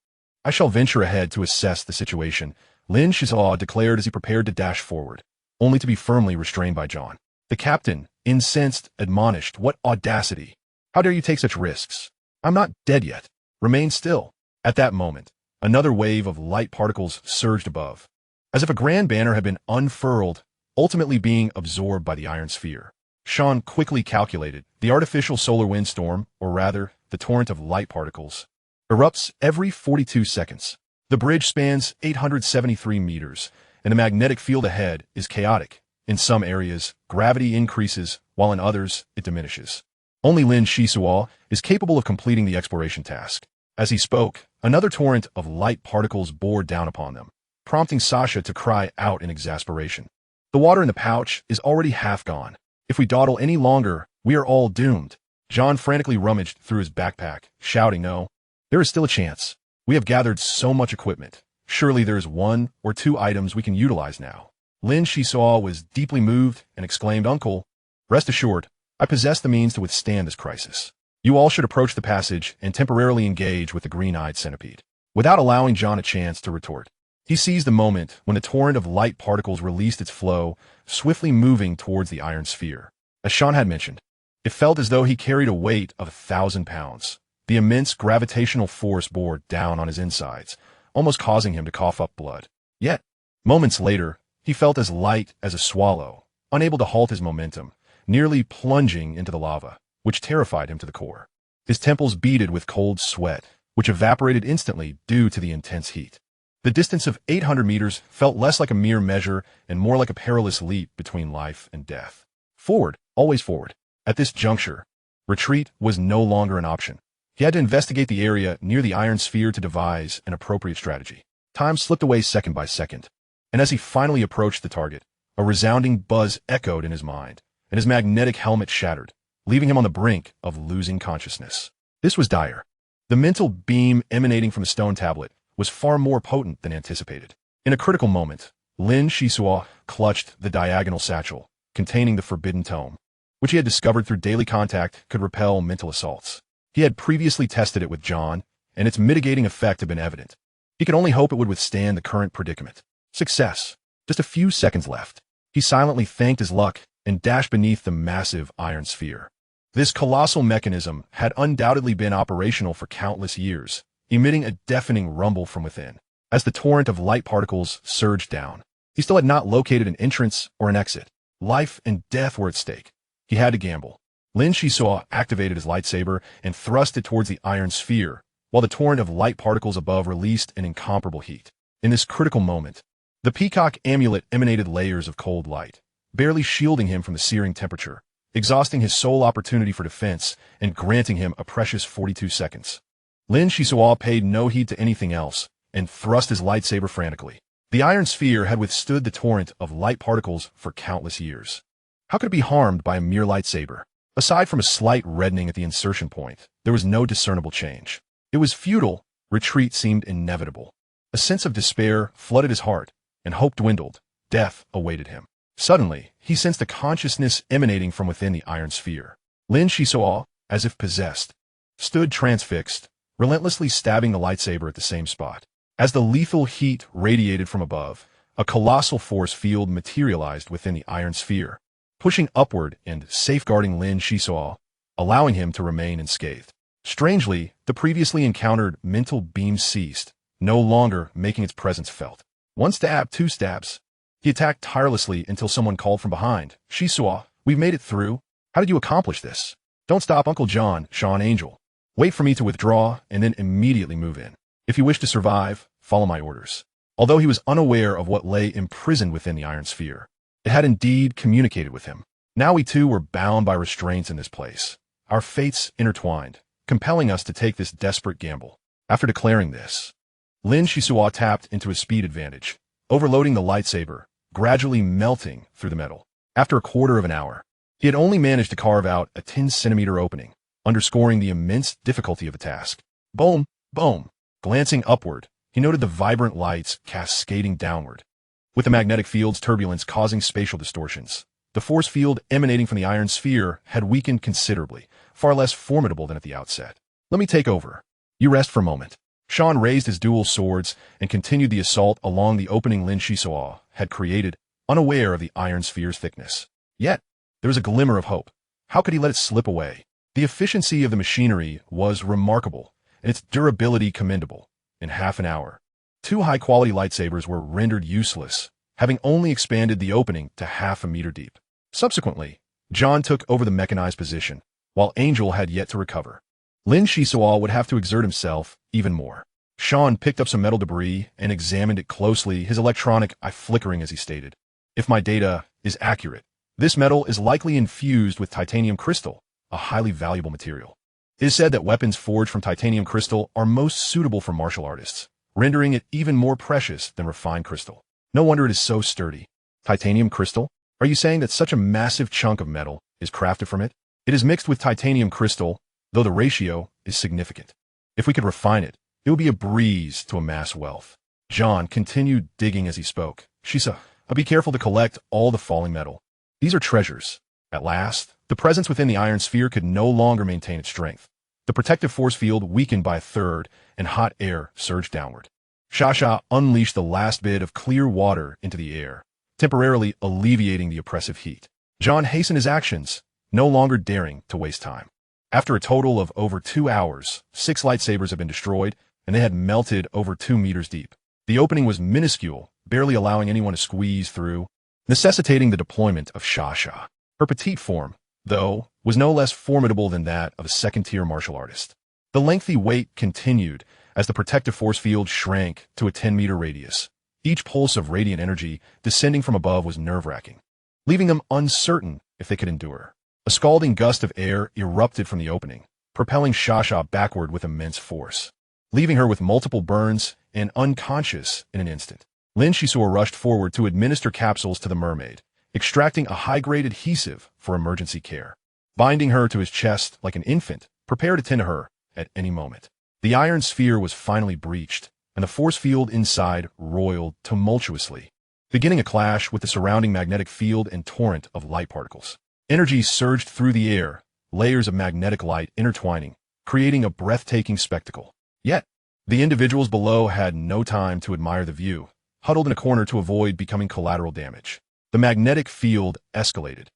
I shall venture ahead to assess the situation, Lin Xisuo declared as he prepared to dash forward, only to be firmly restrained by John. The captain, incensed, admonished, "What audacity! How dare you take such risks? I'm not dead yet. Remain still." At that moment, another wave of light particles surged above, as if a grand banner had been unfurled, ultimately being absorbed by the iron sphere. Sean quickly calculated the artificial solar windstorm, or rather, the torrent of light particles, erupts every 42 seconds. The bridge spans 873 meters, and the magnetic field ahead is chaotic. In some areas, gravity increases, while in others, it diminishes. Only Lin Xisuo is capable of completing the exploration task. As he spoke, another torrent of light particles bore down upon them, prompting Sasha to cry out in exasperation. The water in the pouch is already half gone. If we dawdle any longer, we are all doomed. John frantically rummaged through his backpack, shouting, "No, there is still a chance. We have gathered so much equipment. Surely there is one or two items we can utilize now." Lin Xisuo was deeply moved and exclaimed, "Uncle, rest assured, I possess the means to withstand this crisis. You all should approach the passage and temporarily engage with the green-eyed centipede." Without allowing John a chance to retort, he seized the moment when the torrent of light particles released its flow, swiftly moving towards the iron sphere. As Sean had mentioned, it felt as though he carried a weight of 1,000 pounds. The immense gravitational force bore down on his insides, almost causing him to cough up blood. Yet, moments later, he felt as light as a swallow, unable to halt his momentum, nearly plunging into the lava, which terrified him to the core. His temples beaded with cold sweat, which evaporated instantly due to the intense heat. The distance of 800 meters felt less like a mere measure and more like a perilous leap between life and death. Forward, always forward. At this juncture, retreat was no longer an option. He had to investigate the area near the iron sphere to devise an appropriate strategy. Time slipped away second by second, and as he finally approached the target, a resounding buzz echoed in his mind, and his magnetic helmet shattered, leaving him on the brink of losing consciousness. This was dire. The mental beam emanating from the stone tablet was far more potent than anticipated. In a critical moment, Lin Xisuo clutched the diagonal satchel containing the forbidden tome, which he had discovered through daily contact could repel mental assaults. He had previously tested it with John, and its mitigating effect had been evident. He could only hope it would withstand the current predicament. Success. Just a few seconds left. He silently thanked his luck and dashed beneath the massive iron sphere. This colossal mechanism had undoubtedly been operational for countless years, emitting a deafening rumble from within. As the torrent of light particles surged down, he still had not located an entrance or an exit. Life and death were at stake. He had to gamble. Lin Xisuo activated his lightsaber and thrust it towards the iron sphere, while the torrent of light particles above released an incomparable heat. In this critical moment, the peacock amulet emanated layers of cold light, barely shielding him from the searing temperature, exhausting his sole opportunity for defense and granting him a precious 42 seconds. Lin Xisuo paid no heed to anything else and thrust his lightsaber frantically. The iron sphere had withstood the torrent of light particles for countless years. How could it be harmed by a mere lightsaber? Aside from a slight reddening at the insertion point, there was no discernible change. It was futile. Retreat seemed inevitable. A sense of despair flooded his heart, and hope dwindled. Death awaited him. Suddenly, he sensed a consciousness emanating from within the iron sphere. Lin Xisuo, as if possessed, stood transfixed, relentlessly stabbing the lightsaber at the same spot. As the lethal heat radiated from above, a colossal force field materialized within the iron sphere, pushing upward and safeguarding Lin Xisuo, allowing him to remain unscathed. Strangely, the previously encountered mental beam ceased, no longer making its presence felt. One stab, two stabs. He attacked tirelessly until someone called from behind, "Xisuo, we've made it through. How did you accomplish this?" "Don't stop, Uncle John," Sean Angel. "Wait for me to withdraw and then immediately move in. If you wish to survive, follow my orders." Although he was unaware of what lay imprisoned within the iron sphere, it had indeed communicated with him. Now we too were bound by restraints in this place, our fates intertwined, compelling us to take this desperate gamble. After declaring this, Lin Xisuo tapped into his speed advantage, overloading the lightsaber, gradually melting through the metal. After a quarter of an hour, he had only managed to carve out a 10-centimeter opening, underscoring the immense difficulty of the task. Boom, boom. Glancing upward, he noted the vibrant lights cascading downward, with the magnetic field's turbulence causing spatial distortions. The force field emanating from the iron sphere had weakened considerably, far less formidable than at the outset. "Let me take over. You rest for a moment." Sean raised his dual swords and continued the assault along the opening Lin Xisuo had created, unaware of the iron sphere's thickness. Yet, there was a glimmer of hope. How could he let it slip away? The efficiency of the machinery was remarkable, and its durability commendable. In half an hour, 2 high-quality lightsabers were rendered useless, having only expanded the opening to half a meter deep. Subsequently, John took over the mechanized position, while Angel had yet to recover. Lin Xisuo would have to exert himself even more. Sean picked up some metal debris and examined it closely, his electronic eye flickering as he stated, "If my data is accurate, this metal is likely infused with titanium crystal, a highly valuable material. It is said that weapons forged from titanium crystal are most suitable for martial artists, rendering it even more precious than refined crystal. No wonder it is so sturdy." Titanium crystal? Are you saying that such a massive chunk of metal is crafted from it? It is mixed with titanium crystal, though the ratio is significant. If we could refine it, it would be a breeze to amass wealth. John continued digging as he spoke. "Shisa, be careful to collect all the falling metal. These are treasures." At last, the presence within the iron sphere could no longer maintain its strength. The protective force field weakened by a third, and hot air surged downward. Shasha unleashed the last bit of clear water into the air, temporarily alleviating the oppressive heat. John hastened his actions, no longer daring to waste time. After a total of over 2 hours, 6 lightsabers had been destroyed, and they had melted over 2 meters deep. The opening was minuscule, barely allowing anyone to squeeze through, necessitating the deployment of Shasha. Her petite form, though, was no less formidable than that of a second-tier martial artist. The lengthy wait continued as the protective force field shrank to a 10-meter radius. Each pulse of radiant energy descending from above was nerve-wracking, leaving them uncertain if they could endure. A scalding gust of air erupted from the opening, propelling Shasha backward with immense force, leaving her with multiple burns and unconscious in an instant. Lin Xisuo rushed forward to administer capsules to the mermaid, extracting a high-grade adhesive for emergency care, binding her to his chest like an infant, prepared to tend to her at any moment. The iron sphere was finally breached, and the force field inside roiled tumultuously, beginning a clash with the surrounding magnetic field and torrent of light particles. Energy surged through the air, layers of magnetic light intertwining, creating a breathtaking spectacle. Yet, the individuals below had no time to admire the view, huddled in a corner to avoid becoming collateral damage. The magnetic field escalated,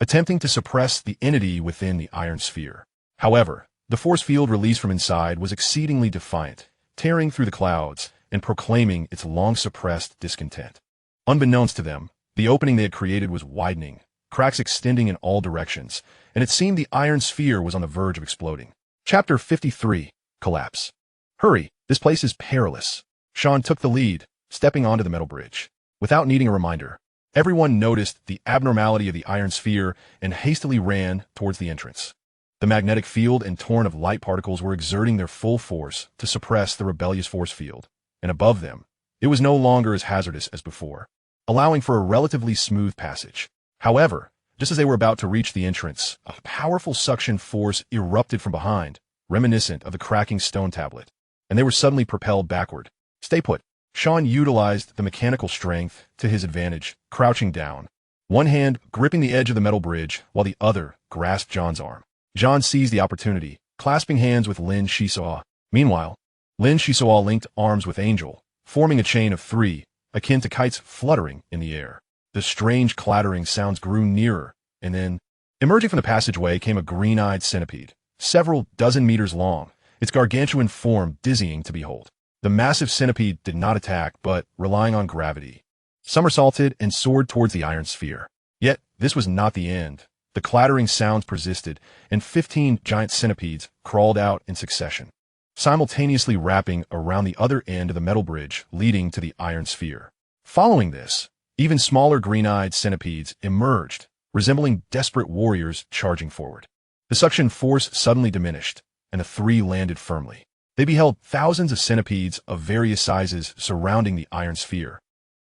attempting to suppress the entity within the iron sphere. However, the force field released from inside was exceedingly defiant, tearing through the clouds and proclaiming its long-suppressed discontent. Unbeknownst to them, the opening they had created was widening, cracks extending in all directions, and it seemed the iron sphere was on the verge of exploding. Chapter 53. Collapse. "Hurry, this place is perilous." Sean took the lead, stepping onto the metal bridge. Without needing a reminder, everyone noticed the abnormality of the iron sphere and hastily ran towards the entrance. The magnetic field and torrent of light particles were exerting their full force to suppress the rebellious force field, and above them, it was no longer as hazardous as before, allowing for a relatively smooth passage. However, just as they were about to reach the entrance, a powerful suction force erupted from behind, reminiscent of the cracking stone tablet, and they were suddenly propelled backward. "Stay put." Sean utilized the mechanical strength to his advantage, crouching down, one hand gripping the edge of the metal bridge while the other grasped John's arm. John seized the opportunity, clasping hands with Lin Xisuo. Meanwhile, Lin Xisuo linked arms with Angel, forming a chain of 3, akin to kites fluttering in the air. The strange clattering sounds grew nearer, and then, emerging from the passageway came a green-eyed centipede, several dozen meters long, its gargantuan form dizzying to behold. The massive centipede did not attack, but, relying on gravity, somersaulted and soared towards the iron sphere. Yet, this was not the end. The clattering sounds persisted, and 15 giant centipedes crawled out in succession, simultaneously wrapping around the other end of the metal bridge leading to the iron sphere. Following this, even smaller green-eyed centipedes emerged, resembling desperate warriors charging forward. The suction force suddenly diminished, and the 3 landed firmly. They beheld thousands of centipedes of various sizes surrounding the iron sphere,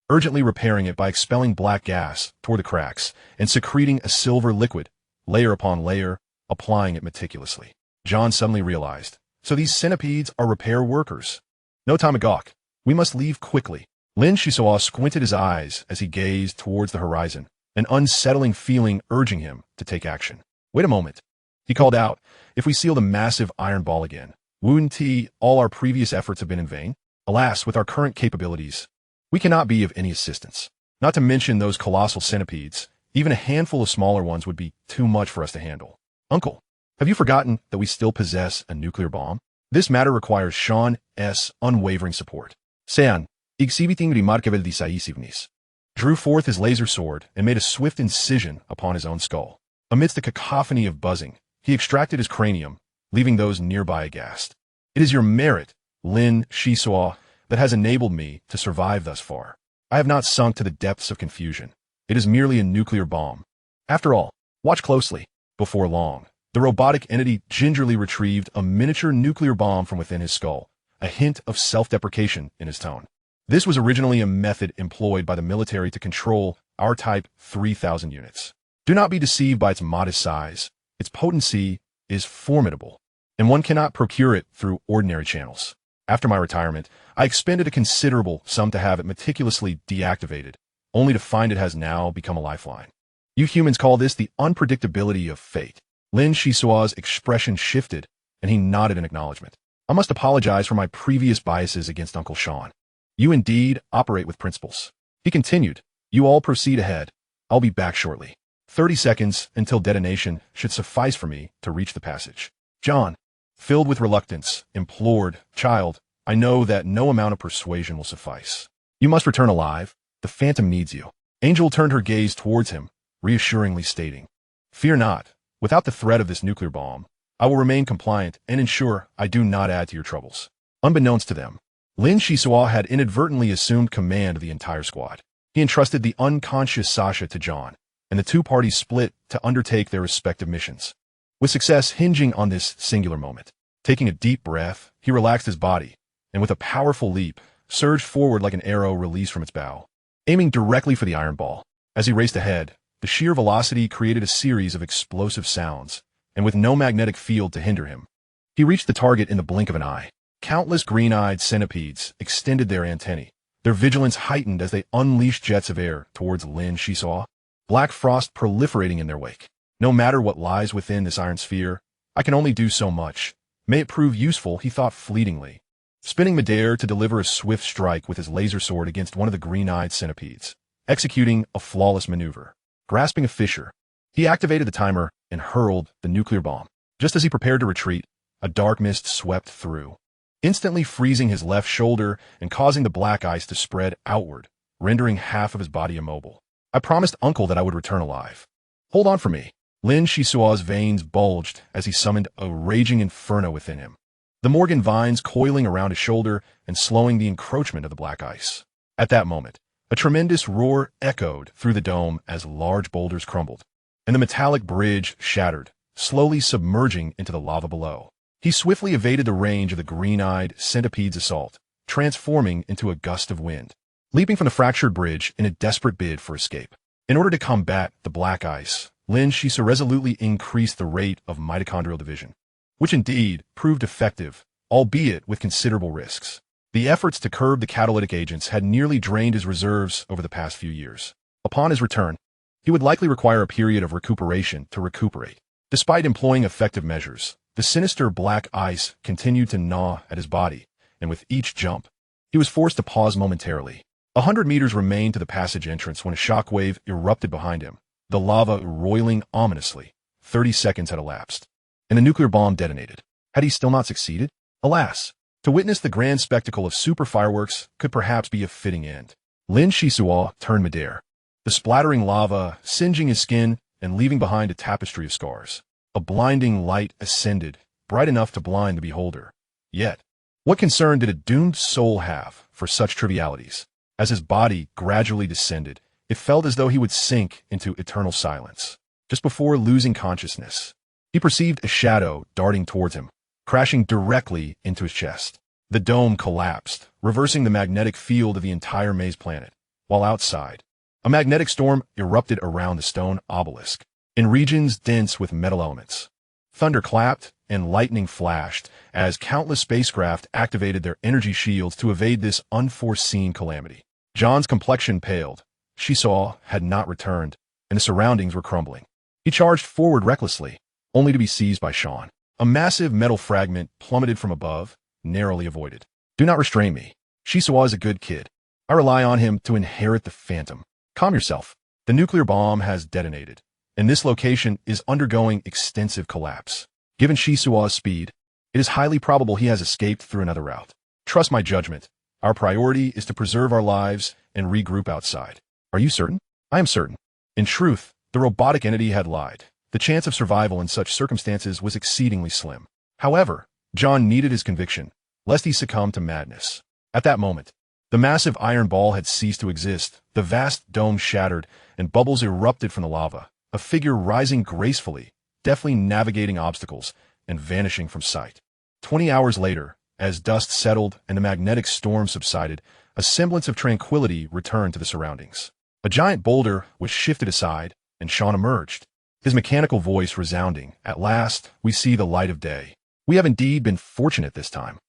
urgently repairing it by expelling black gas toward the cracks and secreting a silver liquid, layer upon layer, applying it meticulously. John suddenly realized, so these centipedes are repair workers. No time to gawk. We must leave quickly. Lin Xisuo squinted his eyes as he gazed towards the horizon, an unsettling feeling urging him to take action. "Wait a moment," he called out. "If we seal the massive iron ball again, wouldn't all our previous efforts have been in vain? Alas, with our current capabilities, we cannot be of any assistance. Not to mention those colossal centipedes, even a handful of smaller ones would be too much for us to handle. Uncle, have you forgotten that we still possess a nuclear bomb? This matter requires Sean's unwavering support." Sean, exhibiting remarkable decisiveness, drew forth his laser sword and made a swift incision upon his own skull. Amidst a cacophony of buzzing, he extracted his cranium, leaving those nearby aghast. "It is your merit," Lin Xisuo, that has enabled me to survive thus far. I have not sunk to the depths of confusion. It is merely a nuclear bomb. After all, watch closely. Before long, the robotic entity gingerly retrieved a miniature nuclear bomb from within his skull, a hint of self-deprecation in his tone. This was originally a method employed by the military to control our Type 3000 units. Do not be deceived by its modest size. Its potency is formidable, and one cannot procure it through ordinary channels. After my retirement, I expended a considerable sum to have it meticulously deactivated, only to find it has now become a lifeline. You humans call this the unpredictability of fate. Lin Xisuo's expression shifted, and he nodded in acknowledgement. I must apologize for my previous biases against Uncle Sean. You indeed operate with principles. He continued, you all proceed ahead. I'll be back shortly. 30 seconds until detonation should suffice for me to reach the passage. John, filled with reluctance, implored, child, I know that no amount of persuasion will suffice. You must return alive. The Phantom needs you. Angel turned her gaze towards him, reassuringly stating, fear not. Without the threat of this nuclear bomb, I will remain compliant and ensure I do not add to your troubles. Unbeknownst to them, Lin Xisuo had inadvertently assumed command of the entire squad. He entrusted the unconscious Sasha to John, and the two parties split to undertake their respective missions, with success hinging on this singular moment. Taking a deep breath, he relaxed his body, and with a powerful leap, surged forward like an arrow released from its bow, aiming directly for the iron ball. As he raced ahead, the sheer velocity created a series of explosive sounds, and with no magnetic field to hinder him, he reached the target in the blink of an eye. Countless green-eyed centipedes extended their antennae, their vigilance heightened as they unleashed jets of air towards Lin Xisuo, black frost proliferating in their wake. No matter what lies within this iron sphere, I can only do so much. May it prove useful, he thought fleetingly, spinning midair to deliver a swift strike with his laser sword against one of the green-eyed centipedes, executing a flawless maneuver. Grasping a fissure, he activated the timer and hurled the nuclear bomb. Just as he prepared to retreat, a dark mist swept through, instantly freezing his left shoulder and causing the black ice to spread outward, rendering half of his body immobile. I promised Uncle that I would return alive. Hold on for me. Lin Xisuo's veins bulged as he summoned a raging inferno within him, the Morgan vines coiling around his shoulder and slowing the encroachment of the black ice. At that moment, a tremendous roar echoed through the dome as large boulders crumbled, and the metallic bridge shattered, slowly submerging into the lava below. He swiftly evaded the range of the green-eyed centipede's assault, transforming into a gust of wind, leaping from the fractured bridge in a desperate bid for escape. In order to combat the black ice, Lin Xisuo resolutely increased the rate of mitochondrial division, which indeed proved effective, albeit with considerable risks. The efforts to curb the catalytic agents had nearly drained his reserves over the past few years. Upon his return, he would likely require a period of recuperation to recuperate. Despite employing effective measures, the sinister black ice continued to gnaw at his body, and with each jump, he was forced to pause momentarily. 100 meters remained to the passage entrance when a shockwave erupted behind him, the lava roiling ominously. 30 seconds had elapsed, and the nuclear bomb detonated. Had he still not succeeded? Alas! To witness the grand spectacle of super fireworks could perhaps be a fitting end. Lin Xisuo turned midair, the splattering lava singeing his skin and leaving behind a tapestry of scars. A blinding light ascended, bright enough to blind the beholder. Yet, what concern did a doomed soul have for such trivialities? As his body gradually descended, it felt as though he would sink into eternal silence. Just before losing consciousness, he perceived a shadow darting towards him, crashing directly into his chest. The dome collapsed, reversing the magnetic field of the entire maze planet, while outside, a magnetic storm erupted around the stone obelisk, in regions dense with metal elements. Thunder clapped and lightning flashed as countless spacecraft activated their energy shields to evade this unforeseen calamity. John's complexion paled. Xisuo had not returned, and the surroundings were crumbling. He charged forward recklessly, only to be seized by Sean. A massive metal fragment plummeted from above, narrowly avoided. Do not restrain me. Xisuo is a good kid. I rely on him to inherit the Phantom. Calm yourself. The nuclear bomb has detonated, and this location is undergoing extensive collapse. Given Xisuo's speed, it is highly probable he has escaped through another route. Trust my judgment. Our priority is to preserve our lives and regroup outside. Are you certain? I am certain. In truth, the robotic entity had lied. The chance of survival in such circumstances was exceedingly slim. However, John needed his conviction, lest he succumb to madness. At that moment, the massive iron ball had ceased to exist, the vast dome shattered, and bubbles erupted from the lava, a figure rising gracefully, deftly navigating obstacles, and vanishing from sight. 20 hours later, as dust settled and the magnetic storm subsided, a semblance of tranquility returned to the surroundings. A giant boulder was shifted aside, and Sean emerged, his mechanical voice resounding. At last, we see the light of day. We have indeed been fortunate this time.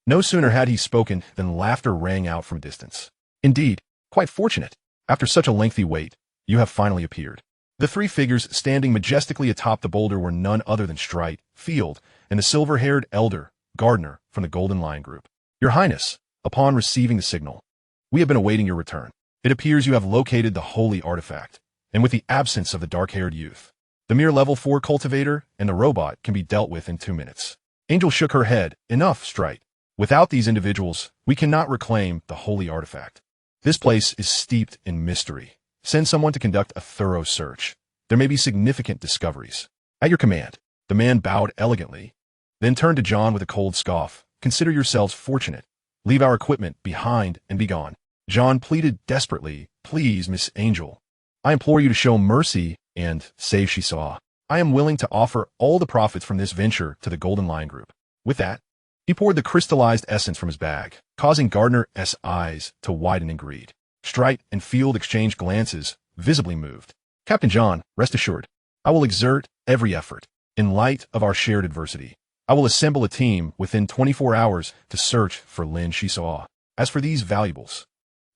No sooner had he spoken than laughter rang out from a distance. Indeed, quite fortunate. After such a lengthy wait, you have finally appeared. The three figures standing majestically atop the boulder were none other than Strite, Field, and the silver-haired elder, Gardner, from the Golden Lion Group. Your Highness, upon receiving the signal, we have been awaiting your return. It appears you have located the holy artifact, and with the absence of the dark-haired youth, the mere level 4 cultivator and the robot can be dealt with in 2 minutes. Angel shook her head. Enough, Strite. Without these individuals, we cannot reclaim the holy artifact. This place is steeped in mystery. Send someone to conduct a thorough search. There may be significant discoveries. At your command. The man bowed elegantly, then turned to John with a cold scoff. Consider yourselves fortunate. Leave our equipment behind and be gone. John pleaded desperately. Please, Miss Angel. I implore you to show mercy and save Xisuo. I am willing to offer all the profits from this venture to the Golden Lion Group. With that, he poured the crystallized essence from his bag, causing Gardner's eyes to widen in greed. Strite and Field exchanged glances, visibly moved. Captain John, rest assured, I will exert every effort. In light of our shared adversity, I will assemble a team within 24 hours to search for Lin Xisuo. As for these valuables,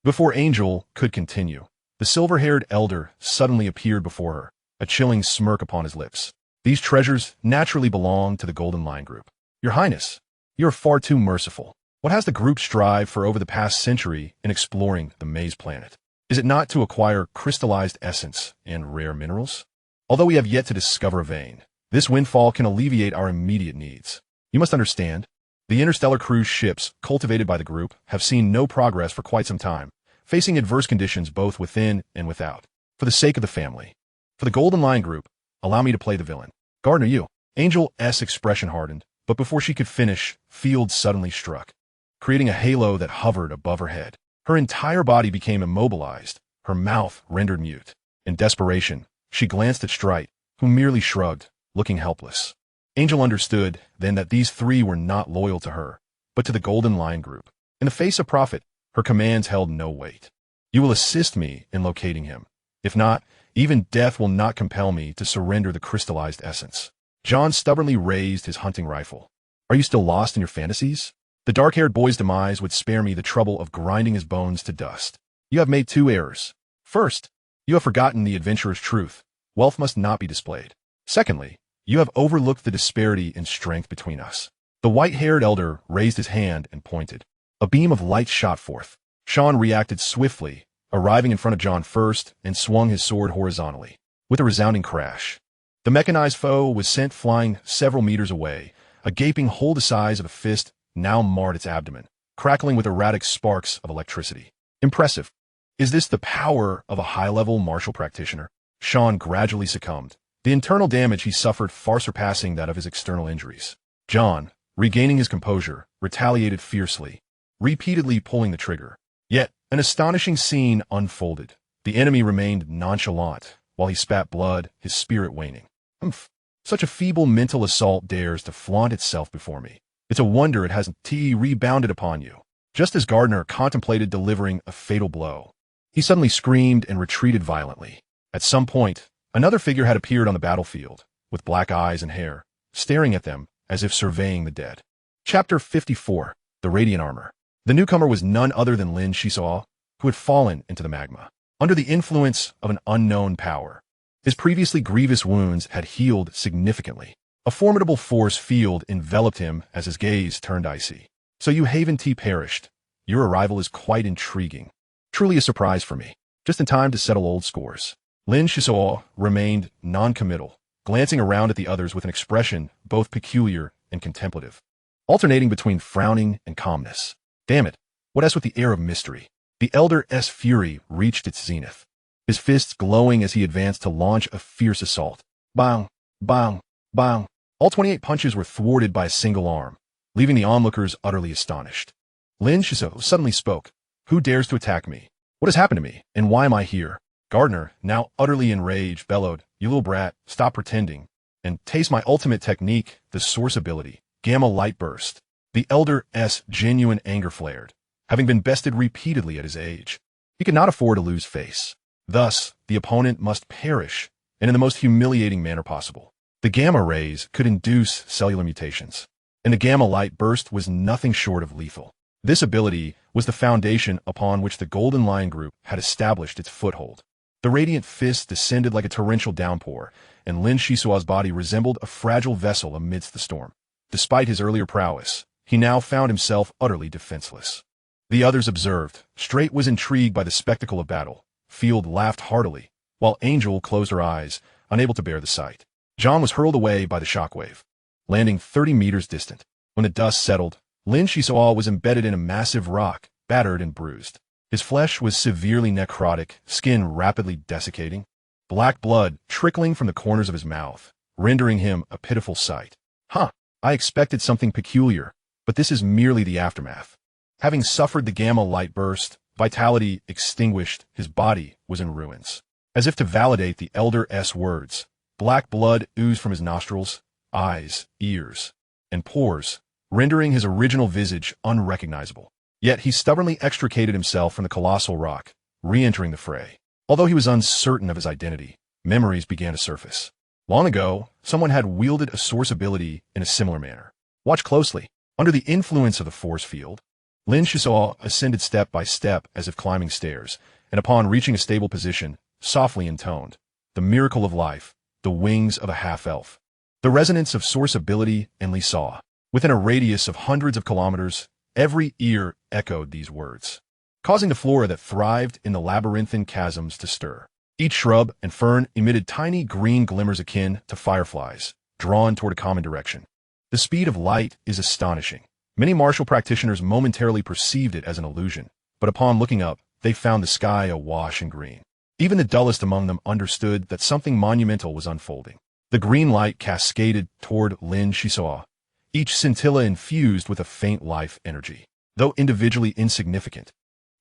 before Angel could continue, the silver-haired elder suddenly appeared before her, a chilling smirk upon his lips. These treasures naturally belong to the Golden Lion Group. Your Highness, you are far too merciful. What has the group strived for over the past century in exploring the Maze Planet? Is it not to acquire crystallized essence and rare minerals? Although we have yet to discover a vein, this windfall can alleviate our immediate needs. You must understand, the Interstellar Cruise ships cultivated by the group have seen no progress for quite some time, facing adverse conditions both within and without. For the sake of the family, for the Golden Lion Group, allow me to play the villain. Gardner, you. Angel's expression hardened, but before she could finish, Field suddenly struck, creating a halo that hovered above her head. Her entire body became immobilized, her mouth rendered mute. In desperation, she glanced at Strite, who merely shrugged, looking helpless. Angel understood then that these three were not loyal to her, but to the Golden Lion Group. In the face of profit, her commands held no weight. You will assist me in locating him. If not, even death will not compel me to surrender the crystallized essence. John stubbornly raised his hunting rifle. Are you still lost in your fantasies? The dark-haired boy's demise would spare me the trouble of grinding his bones to dust. You have made 2 errors. First, you have forgotten the adventurer's truth. Wealth must not be displayed. Secondly, you have overlooked the disparity in strength between us. The white-haired elder raised his hand and pointed. A beam of light shot forth. Sean reacted swiftly, arriving in front of John first, and swung his sword horizontally. With a resounding crash, the mechanized foe was sent flying several meters away. A gaping hole the size of a fist now marred its abdomen, crackling with erratic sparks of electricity. Impressive. Is this the power of a high-level martial practitioner? Sean gradually succumbed, the internal damage he suffered far surpassing that of his external injuries. John, regaining his composure, retaliated fiercely, repeatedly pulling the trigger. Yet, an astonishing scene unfolded. The enemy remained nonchalant, while he spat blood, his spirit waning. Humph. Such a feeble mental assault dares to flaunt itself before me. It's a wonder it hasn't rebounded upon you. Just as Gardner contemplated delivering a fatal blow, he suddenly screamed and retreated violently. At some point, another figure had appeared on the battlefield, with black eyes and hair, staring at them as if surveying the dead. Chapter 54, The Radiant Armor. The newcomer was none other than Lin Xisuo, who had fallen into the magma, under the influence of an unknown power. His previously grievous wounds had healed significantly. A formidable force field enveloped him as his gaze turned icy. So you Haven T perished. Your arrival is quite intriguing. Truly a surprise for me. Just in time to settle old scores. Lin Xisuo remained non-committal, glancing around at the others with an expression both peculiar and contemplative, alternating between frowning and calmness. Damn it, what else with the air of mystery? The elder's fury reached its zenith, his fists glowing as he advanced to launch a fierce assault. Bang, bang, bang. All 28 punches were thwarted by a single arm, leaving the onlookers utterly astonished. Lin Xisuo suddenly spoke. "Who dares to attack me? What has happened to me, and why am I here?" Gardner, now utterly enraged, bellowed, "You little brat, stop pretending, and taste my ultimate technique, the source ability, Gamma Light Burst." The elder's genuine anger flared, having been bested repeatedly at his age. He could not afford to lose face. Thus, the opponent must perish, and in the most humiliating manner possible. The gamma rays could induce cellular mutations, and the gamma light burst was nothing short of lethal. This ability was the foundation upon which the Golden Lion Group had established its foothold. The radiant fist descended like a torrential downpour, and Lin Xisuo's body resembled a fragile vessel amidst the storm. Despite his earlier prowess, he now found himself utterly defenseless. The others observed. Straight was intrigued by the spectacle of battle. Field laughed heartily, while Angel closed her eyes, unable to bear the sight. John was hurled away by the shockwave, landing 30 meters distant. When the dust settled, Lin Xisuo was embedded in a massive rock, battered and bruised. His flesh was severely necrotic, skin rapidly desiccating, black blood trickling from the corners of his mouth, rendering him a pitiful sight. I expected something peculiar, but this is merely the aftermath. Having suffered the gamma light burst, vitality extinguished, his body was in ruins. As if to validate the elder's words, black blood oozed from his nostrils, eyes, ears, and pores, rendering his original visage unrecognizable. Yet he stubbornly extricated himself from the colossal rock, re-entering the fray. Although he was uncertain of his identity, memories began to surface. Long ago, someone had wielded a source ability in a similar manner. Watch closely. Under the influence of the force field, Lin Xisuo ascended step by step as if climbing stairs, and upon reaching a stable position, softly intoned, "The miracle of life, the wings of a half-elf." The resonance of source ability and Li saw. Within a radius of hundreds of kilometers, every ear echoed these words, causing the flora that thrived in the labyrinthine chasms to stir. Each shrub and fern emitted tiny green glimmers akin to fireflies, drawn toward a common direction. The speed of light is astonishing. Many martial practitioners momentarily perceived it as an illusion, but upon looking up, they found the sky awash in green. Even the dullest among them understood that something monumental was unfolding. The green light cascaded toward Lin Xisuo, each scintilla infused with a faint life energy. Though individually insignificant,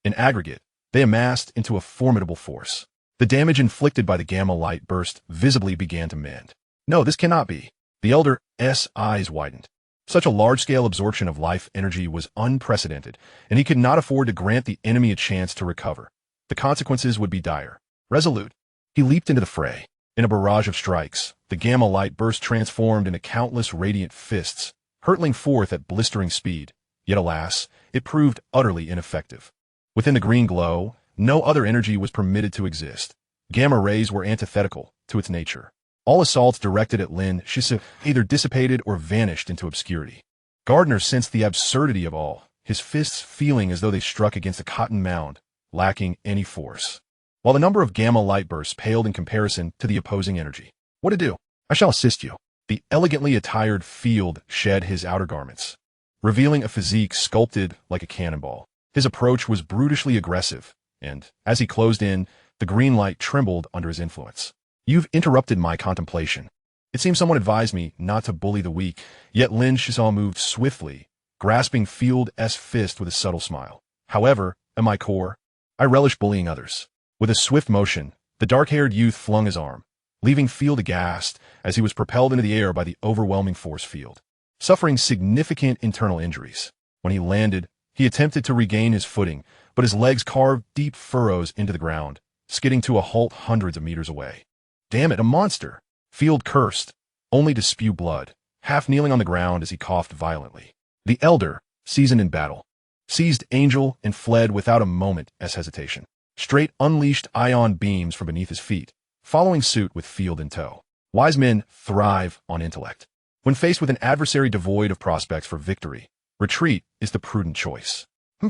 in aggregate, they amassed into a formidable force. The damage inflicted by the gamma light burst visibly began to mend. No, this cannot be. The elder's eyes widened. Such a large-scale absorption of life energy was unprecedented, and he could not afford to grant the enemy a chance to recover. The consequences would be dire. Resolute, he leaped into the fray. In a barrage of strikes, the gamma light burst transformed into countless radiant fists, hurtling forth at blistering speed. Yet alas, it proved utterly ineffective. Within the green glow, no other energy was permitted to exist. Gamma rays were antithetical to its nature. All assaults directed at Lin Xisuo either dissipated or vanished into obscurity. Gardner sensed the absurdity of all, his fists feeling as though they struck against a cotton mound, lacking any force. While the number of gamma light bursts paled in comparison to the opposing energy. "What to do? I shall assist you." The elegantly attired Field shed his outer garments, revealing a physique sculpted like a cannonball. His approach was brutishly aggressive, and, as he closed in, the green light trembled under his influence. "You've interrupted my contemplation. It seems someone advised me not to bully the weak." Yet Lin Xisuo moved swiftly, grasping Field's fist with a subtle smile. "However, at my core, I relish bullying others." With a swift motion, the dark-haired youth flung his arm, leaving Field aghast as he was propelled into the air by the overwhelming force field. Suffering significant internal injuries, when he landed, he attempted to regain his footing, but his legs carved deep furrows into the ground, skidding to a halt hundreds of meters away. "Damn it, a monster!" Field cursed, only to spew blood, half kneeling on the ground as he coughed violently. The elder, seasoned in battle, seized Angel and fled without a moment's hesitation. Straight unleashed ion beams from beneath his feet, following suit with Field in tow. Wise men thrive on intellect. When faced with an adversary devoid of prospects for victory, retreat is the prudent choice.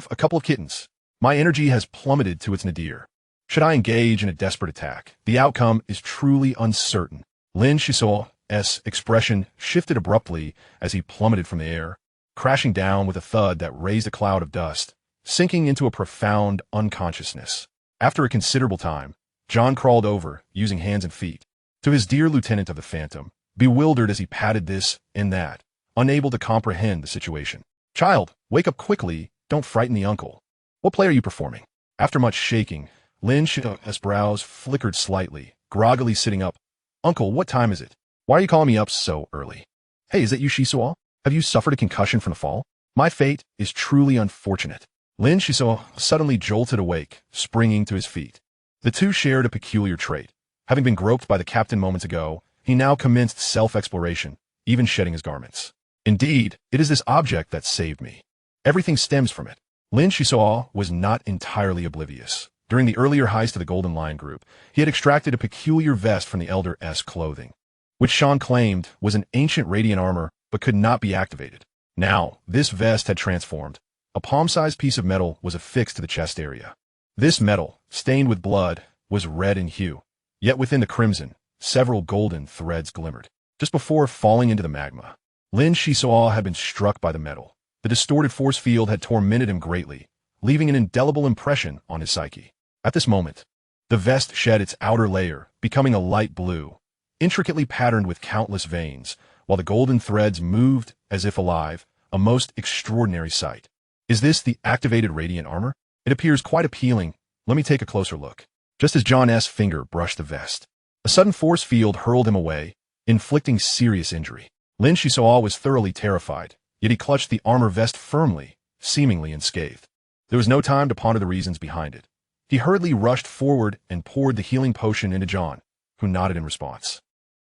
A couple of kittens. My energy has plummeted to its nadir. Should I engage in a desperate attack, the outcome is truly uncertain. Lin Xisuo's expression shifted abruptly as he plummeted from the air, crashing down with a thud that raised a cloud of dust, sinking into a profound unconsciousness. After a considerable time, John crawled over, using hands and feet, to his dear lieutenant of the Phantom, bewildered as he patted this and that, unable to comprehend the situation. Child, wake up quickly, don't frighten the uncle. What play are you performing? After much shaking, Lin Xisuo's brows flickered slightly, groggily sitting up. Uncle, what time is it? Why are you calling me up so early? Hey, is that you, Xisuo? Have you suffered a concussion from the fall? My fate is truly unfortunate. Lin Xisuo suddenly jolted awake, springing to his feet. The two shared a peculiar trait. Having been groped by the captain moments ago, he now commenced self-exploration, even shedding his garments. Indeed, it is this object that saved me. Everything stems from it. Lin Xisuo was not entirely oblivious. During the earlier heist of the Golden Lion Group, he had extracted a peculiar vest from the Elder's clothing, which Sean claimed was an ancient radiant armor but could not be activated. Now, this vest had transformed. A palm-sized piece of metal was affixed to the chest area. This metal, stained with blood, was red in hue. Yet within the crimson, several golden threads glimmered. Just before falling into the magma, Lin Xisuo had been struck by the metal. The distorted force field had tormented him greatly, leaving an indelible impression on his psyche. At this moment, the vest shed its outer layer, becoming a light blue, intricately patterned with countless veins, while the golden threads moved as if alive, a most extraordinary sight. Is this the activated radiant armor? It appears quite appealing. Let me take a closer look. Just as John's finger brushed the vest, a sudden force field hurled him away, inflicting serious injury. Lin Xisuo was thoroughly terrified, yet he clutched the armor vest firmly, seemingly unscathed. There was no time to ponder the reasons behind it. He hurriedly rushed forward and poured the healing potion into John, who nodded in response,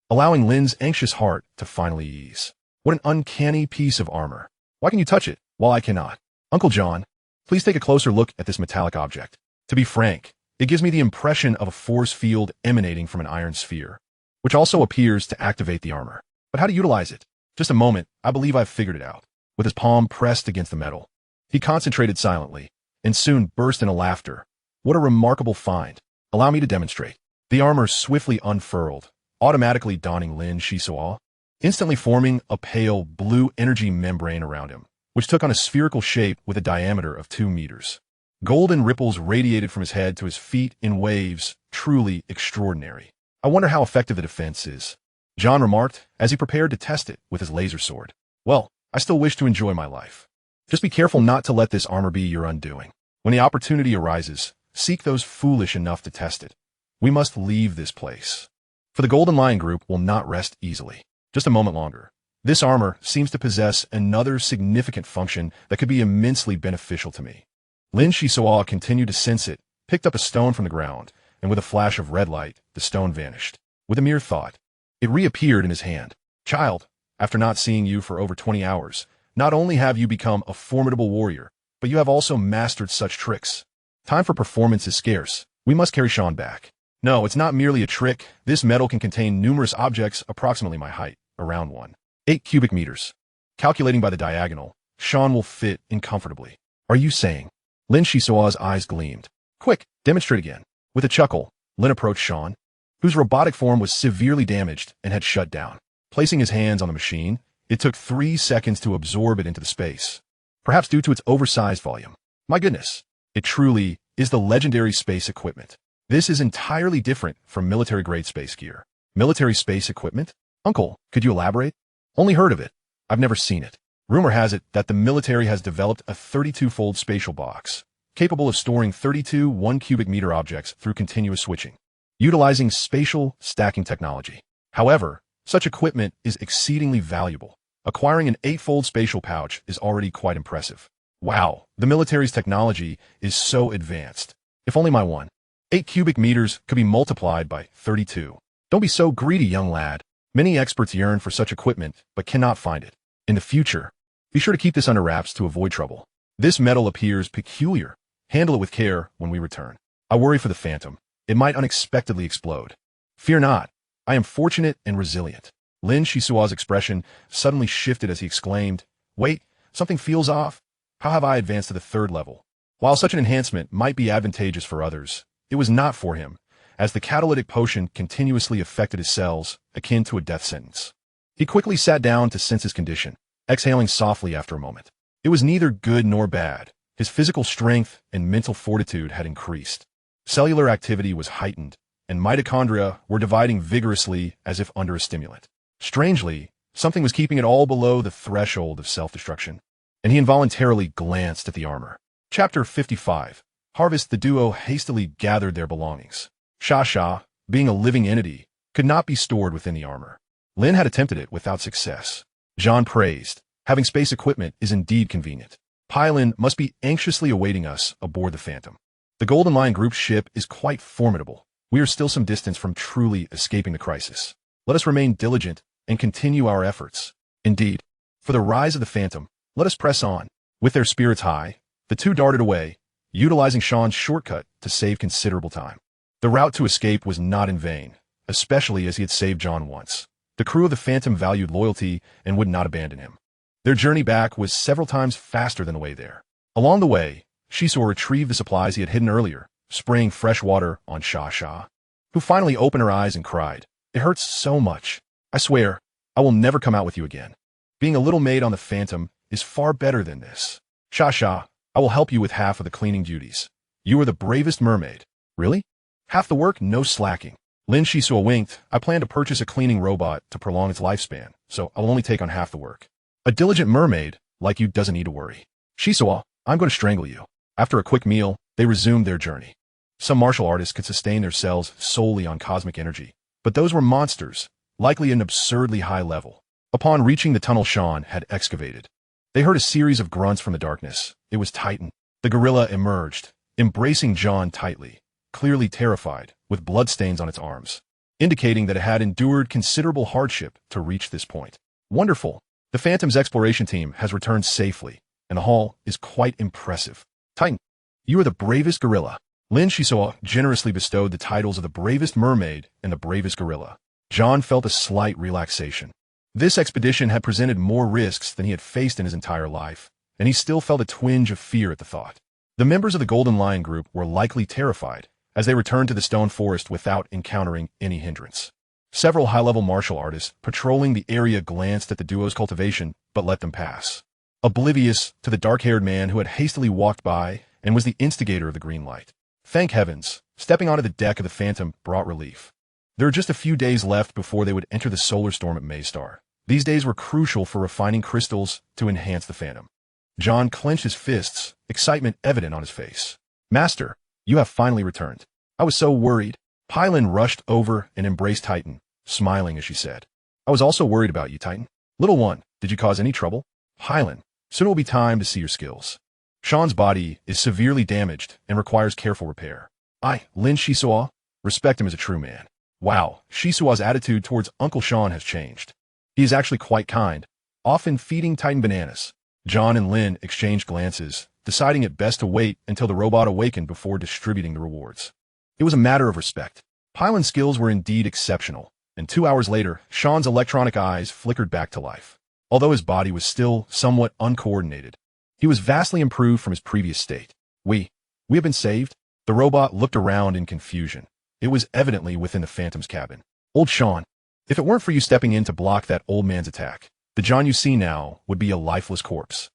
allowing Lin's anxious heart to finally ease. What an uncanny piece of armor. Why can you touch it, while I cannot? Uncle John, please take a closer look at this metallic object. To be frank, it gives me the impression of a force field emanating from an iron sphere, which also appears to activate the armor. But how to utilize it? Just a moment, I believe I've figured it out. With his palm pressed against the metal, he concentrated silently, and soon burst into laughter. What a remarkable find. Allow me to demonstrate. The armor swiftly unfurled, automatically donning Lin Xisuo, instantly forming a pale blue energy membrane around him, which took on a spherical shape with a diameter of 2 meters. Golden ripples radiated from his head to his feet in waves, truly extraordinary. I wonder how effective the defense is, John remarked as he prepared to test it with his laser sword. Well, I still wish to enjoy my life. Just be careful not to let this armor be your undoing. When the opportunity arises, seek those foolish enough to test it. We must leave this place. For the Golden Lion Group will not rest easily. Just a moment longer. This armor seems to possess another significant function that could be immensely beneficial to me. Lin Xisuo continued to sense it, picked up a stone from the ground, and with a flash of red light, the stone vanished. With a mere thought, it reappeared in his hand. Child, after not seeing you for over 20 hours, not only have you become a formidable warrior, but you have also mastered such tricks. Time for performance is scarce. We must carry Sean back. No, it's not merely a trick. This metal can contain numerous objects approximately my height, around 1.8 cubic meters. Calculating by the diagonal, Sean will fit in comfortably. Are you saying? Lin Xisuo's eyes gleamed. Quick, demonstrate again. With a chuckle, Lin approached Sean, whose robotic form was severely damaged and had shut down. Placing his hands on the machine, it took 3 seconds to absorb it into the space, perhaps due to its oversized volume. My goodness, it truly is the legendary space equipment. This is entirely different from military-grade space gear. Military space equipment? Uncle, could you elaborate? Only heard of it. I've never seen it. Rumor has it that the military has developed a 32-fold spatial box, capable of storing 32 1-cubic meter objects through continuous switching, utilizing spatial stacking technology. However, such equipment is exceedingly valuable. Acquiring an 8-fold spatial pouch is already quite impressive. Wow, the military's technology is so advanced. If only my 1.8 cubic meters could be multiplied by 32. Don't be so greedy, young lad. Many experts yearn for such equipment, but cannot find it. In the future, be sure to keep this under wraps to avoid trouble. This metal appears peculiar. Handle it with care when we return. I worry for the Phantom. It might unexpectedly explode. Fear not. I am fortunate and resilient. Lin Xisuo's expression suddenly shifted as he exclaimed, Wait, something feels off. How have I advanced to the 3rd level? While such an enhancement might be advantageous for others, it was not for him, as the catalytic potion continuously affected his cells, akin to a death sentence. He quickly sat down to sense his condition, exhaling softly after a moment. It was neither good nor bad. His physical strength and mental fortitude had increased. Cellular activity was heightened, and mitochondria were dividing vigorously as if under a stimulant. Strangely, Something was keeping it all below the threshold of self-destruction, and he involuntarily glanced at the armor. Chapter 55. Harvest. The duo hastily gathered their belongings. Sha, being a living entity, could not be stored within the armor. Lin had attempted it without success. John praised. Having space equipment is indeed convenient. Pylon must be anxiously awaiting us aboard the Phantom. The Golden Lion Group's ship is quite formidable. We are still some distance from truly escaping the crisis. Let us remain diligent and continue our efforts. Indeed, for the rise of the Phantom, let us press on. With their spirits high, the two darted away, utilizing Sean's shortcut to save considerable time. The route to escape was not in vain, especially as he had saved John once. The crew of the Phantom valued loyalty and would not abandon him. Their journey back was several times faster than the way there. Along the way, Xisuo retrieved the supplies he had hidden earlier, spraying fresh water on Sha, who finally opened her eyes and cried, "It hurts so much. I swear, I will never come out with you again. Being a little maid on the Phantom is far better than this. Sha, I will help you with half of the cleaning duties. You are the bravest mermaid." "Really? Half the work, no slacking." Lin Xisuo winked. "I plan to purchase a cleaning robot to prolong its lifespan, so I'll only take on half the work. A diligent mermaid like you doesn't need to worry. Xisuo, I'm going to strangle you." After a quick meal, they resumed their journey. Some martial artists could sustain their cells solely on cosmic energy, but those were monsters, likely at an absurdly high level. Upon reaching the tunnel Sean had excavated, they heard a series of grunts from the darkness. It was Titan. The gorilla emerged, embracing John tightly, clearly terrified, with bloodstains on its arms, indicating that it had endured considerable hardship to reach this point. "Wonderful. The Phantom's exploration team has returned safely, and the haul is quite impressive. Titan, you are the bravest gorilla." Lin Xisuo generously bestowed the titles of the bravest mermaid and the bravest gorilla. John felt a slight relaxation. This expedition had presented more risks than he had faced in his entire life, and he still felt a twinge of fear at the thought. The members of the Golden Lion Group were likely terrified as they returned to the stone forest without encountering any hindrance. Several high-level martial artists patrolling the area glanced at the duo's cultivation but let them pass, oblivious to the dark-haired man who had hastily walked by and was the instigator of the green light. Thank heavens, stepping onto the deck of the Phantom brought relief. There were just a few days left before they would enter the solar storm at Maystar. These days were crucial for refining crystals to enhance the Phantom. John clenched his fists, excitement evident on his face. "Master, you have finally returned. I was so worried." Pylon rushed over and embraced Titan, smiling as she said, "I was also worried about you, Titan. Little one, did you cause any trouble?" "Pylon, soon it will be time to see your skills. Sean's body is severely damaged and requires careful repair. Lin Xisuo, respect him as a true man." Wow, Xisuo's attitude towards Uncle Sean has changed. He is actually quite kind, often feeding Titan bananas. John and Lin exchanged glances, deciding it best to wait until the robot awakened before distributing the rewards. It was a matter of respect. Pylon's skills were indeed exceptional, and 2 hours later, Sean's electronic eyes flickered back to life. Although his body was still somewhat uncoordinated, he was vastly improved from his previous state. We have been saved?" The robot looked around in confusion. It was evidently within the Phantom's cabin. "Old Sean, if it weren't for you stepping in to block that old man's attack, the John you see now would be a lifeless corpse."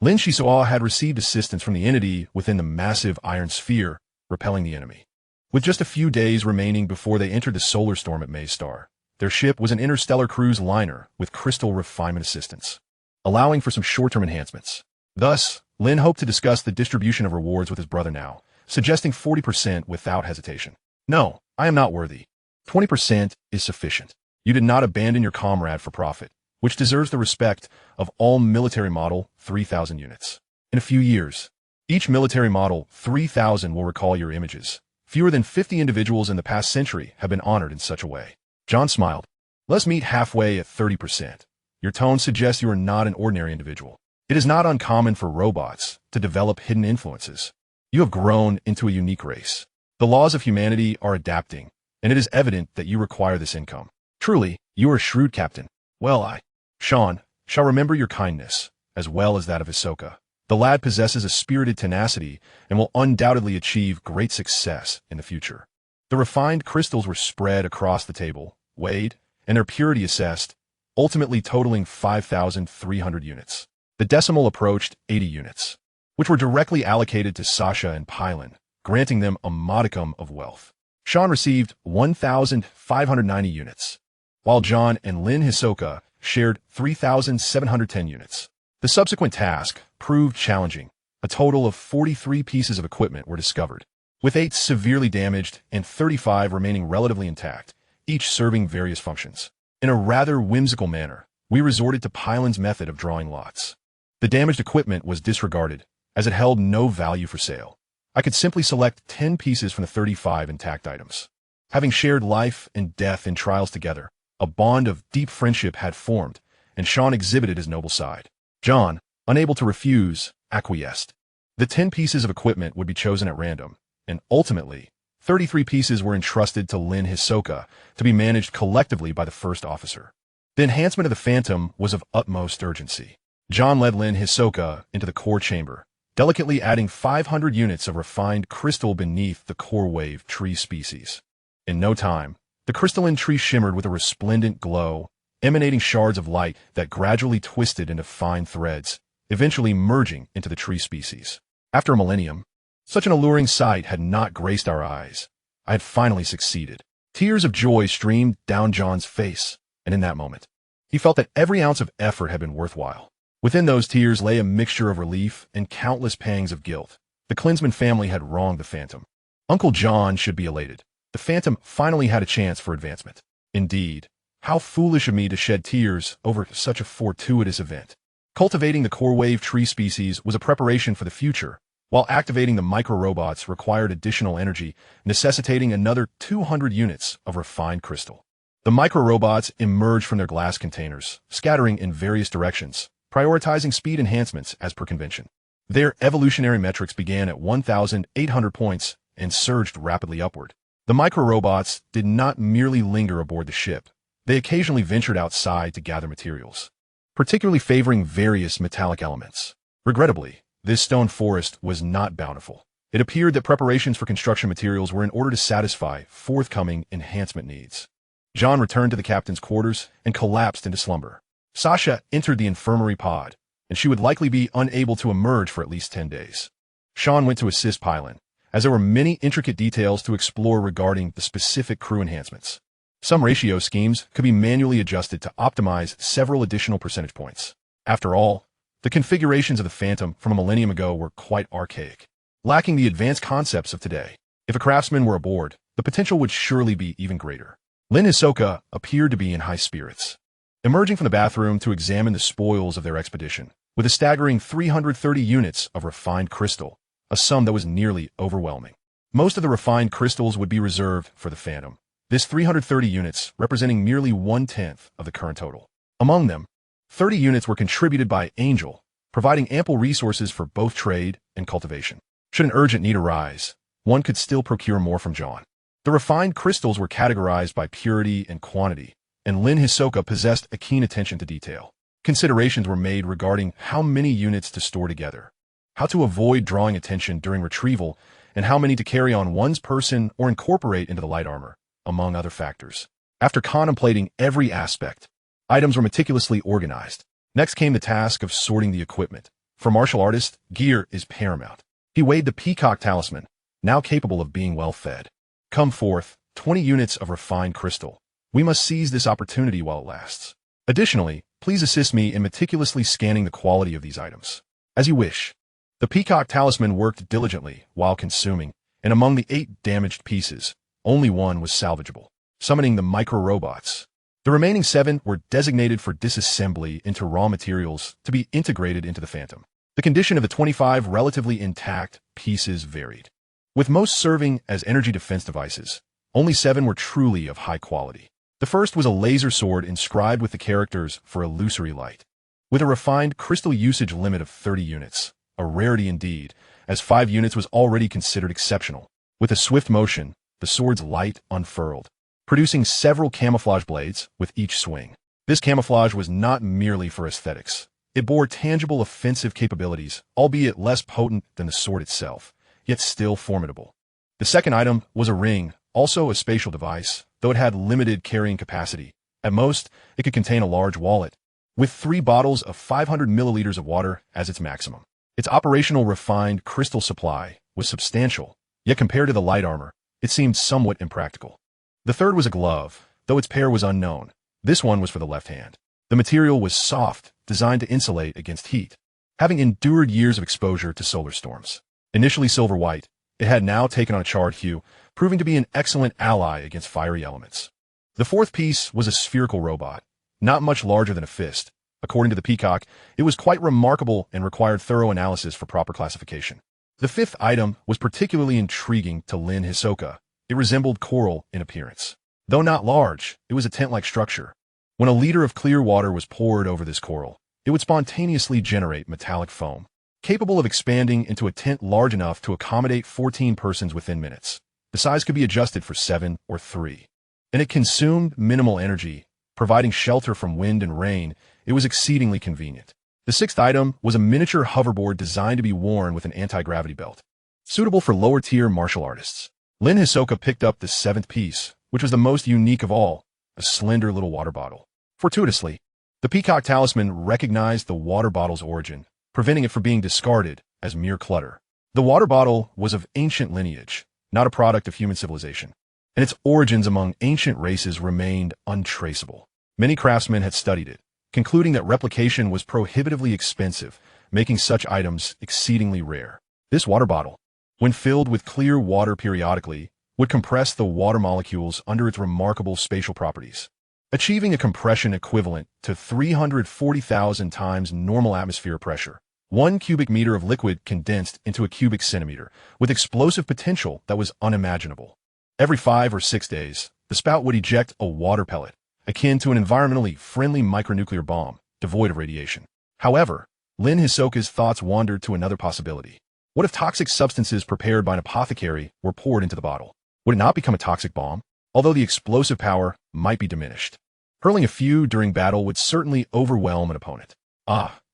Lin Xisuo had received assistance from the entity within the massive iron sphere, repelling the enemy. With just a few days remaining before they entered the solar storm at Maystar, their ship was an Interstellar Cruise liner with crystal refinement assistance, allowing for some short-term enhancements. Thus, Lin hoped to discuss the distribution of rewards with his brother now, suggesting 40% without hesitation. "No, I am not worthy. 20% is sufficient. You did not abandon your comrade for profit, which deserves the respect of all military model 3,000 units. In a few years, each military model 3,000 will recall your images. Fewer than 50 individuals in the past century have been honored in such a way." John smiled. "Let's meet halfway at 30%. Your tone suggests you are not an ordinary individual. It is not uncommon for robots to develop hidden influences. You have grown into a unique race. The laws of humanity are adapting, and it is evident that you require this income. Truly, you are a shrewd captain. Well, Sean, shall remember your kindness, as well as that of Hisoka. The lad possesses a spirited tenacity and will undoubtedly achieve great success in the future." The refined crystals were spread across the table, weighed, and their purity assessed, ultimately totaling 5,300 units. The decimal approached 80 units, which were directly allocated to Sasha and Pylon, granting them a modicum of wealth. Sean received 1,590 units, while John and Lin Hisoka shared 3,710 units. The subsequent task proved challenging. A total of 43 pieces of equipment were discovered, with 8 severely damaged and 35 remaining relatively intact, each serving various functions. In a rather whimsical manner, we resorted to Pylan's method of drawing lots. The damaged equipment was disregarded, as it held no value for sale. I could simply select 10 pieces from the 35 intact items. Having shared life and death in trials together, a bond of deep friendship had formed, and Sean exhibited his noble side. John, unable to refuse, acquiesced. The 10 pieces of equipment would be chosen at random, and ultimately, 33 pieces were entrusted to Lin Xisuo to be managed collectively by the first officer. The enhancement of the Phantom was of utmost urgency. John led Lin Xisuo into the core chamber, delicately adding 500 units of refined crystal beneath the core wave tree species. In no time, the crystalline tree shimmered with a resplendent glow, emanating shards of light that gradually twisted into fine threads, eventually merging into the tree species. After a millennium, such an alluring sight had not graced our eyes. I had finally succeeded. Tears of joy streamed down John's face, and in that moment, he felt that every ounce of effort had been worthwhile. Within those tears lay a mixture of relief and countless pangs of guilt. The Klinsman family had wronged the Phantom. Uncle John should be elated. The Phantom finally had a chance for advancement. Indeed, how foolish of me to shed tears over such a fortuitous event. Cultivating the core wave tree species was a preparation for the future, while activating the micro-robots required additional energy, necessitating another 200 units of refined crystal. The micro-robots emerged from their glass containers, scattering in various directions, prioritizing speed enhancements as per convention. Their evolutionary metrics began at 1,800 points and surged rapidly upward. The micro-robots did not merely linger aboard the ship. They occasionally ventured outside to gather materials, particularly favoring various metallic elements. Regrettably, this stone forest was not bountiful. It appeared that preparations for construction materials were in order to satisfy forthcoming enhancement needs. John returned to the captain's quarters and collapsed into slumber. Sasha entered the infirmary pod, and she would likely be unable to emerge for at least 10 days. Sean went to assist Pylan, as there were many intricate details to explore regarding the specific crew enhancements. Some ratio schemes could be manually adjusted to optimize several additional percentage points. After all, the configurations of the Phantom from a millennium ago were quite archaic, lacking the advanced concepts of today. If a craftsman were aboard, the potential would surely be even greater. Lin Xisuo appeared to be in high spirits, emerging from the bathroom to examine the spoils of their expedition, with a staggering 330 units of refined crystal, a sum that was nearly overwhelming. Most of the refined crystals would be reserved for the Phantom, this 330 units representing merely 1/10 of the current total. Among them, 30 units were contributed by Angel, providing ample resources for both trade and cultivation. Should an urgent need arise, one could still procure more from John. The refined crystals were categorized by purity and quantity, and Lin Xisuo possessed a keen attention to detail. Considerations were made regarding how many units to store together, how to avoid drawing attention during retrieval, and how many to carry on one's person or incorporate into the light armor, among other factors. After contemplating every aspect, items were meticulously organized. Next came the task of sorting the equipment. For martial artists, gear is paramount. He weighed the peacock talisman, now capable of being well fed. Come forth, 20 units of refined crystal. We must seize this opportunity while it lasts. Additionally, please assist me in meticulously scanning the quality of these items. As you wish. The peacock talisman worked diligently while consuming, and among the 8 damaged pieces, only one was salvageable, summoning the micro-robots. The remaining 7 were designated for disassembly into raw materials to be integrated into the Phantom. The condition of the 25 relatively intact pieces varied, with most serving as energy defense devices. Only 7 were truly of high quality. The first was a laser sword inscribed with the characters for illusory light, with a refined crystal usage limit of 30 units, a rarity indeed, as 5 units was already considered exceptional. With a swift motion, the sword's light unfurled, producing several camouflage blades with each swing. This camouflage was not merely for aesthetics. It bore tangible offensive capabilities, albeit less potent than the sword itself, yet still formidable. The second item was a ring, also a spatial device, though it had limited carrying capacity. At most, it could contain a large wallet, with 3 bottles of 500 milliliters of water as its maximum. Its operational refined crystal supply was substantial, yet compared to the light armor, it seemed somewhat impractical. The third was a glove, though its pair was unknown. This one was for the left hand. The material was soft, designed to insulate against heat. Having endured years of exposure to solar storms. Initially silver-white, it had now taken on a charred hue, proving to be an excellent ally against fiery elements. The fourth piece was a spherical robot, not much larger than a fist. According to the Peacock, it was quite remarkable and required thorough analysis for proper classification. The fifth item was particularly intriguing to Lin Xisuo. It resembled coral in appearance. Though not large, it was a tent-like structure. When a liter of clear water was poured over this coral, it would spontaneously generate metallic foam, capable of expanding into a tent large enough to accommodate 14 persons within minutes. The size could be adjusted for 7 or 3. And it consumed minimal energy, providing shelter from wind and rain. It was exceedingly convenient. The sixth item was a miniature hoverboard designed to be worn with an anti-gravity belt, suitable for lower-tier martial artists. Lin Xisuo picked up the seventh piece, which was the most unique of all, a slender little water bottle. Fortuitously, the Peacock talisman recognized the water bottle's origin, preventing it from being discarded as mere clutter. The water bottle was of ancient lineage, not a product of human civilization, and its origins among ancient races remained untraceable. Many craftsmen had studied it, concluding that replication was prohibitively expensive, making such items exceedingly rare. This water bottle, when filled with clear water periodically, would compress the water molecules under its remarkable spatial properties, achieving a compression equivalent to 340,000 times normal atmosphere pressure. 1 cubic meter of liquid condensed into a cubic centimeter, with explosive potential that was unimaginable. Every 5 or 6 days, the spout would eject a water pellet, akin to an environmentally friendly micronuclear bomb, devoid of radiation. However, Lin Xisuo's thoughts wandered to another possibility. What if toxic substances prepared by an apothecary were poured into the bottle? Would it not become a toxic bomb? Although the explosive power might be diminished. Hurling a few during battle would certainly overwhelm an opponent.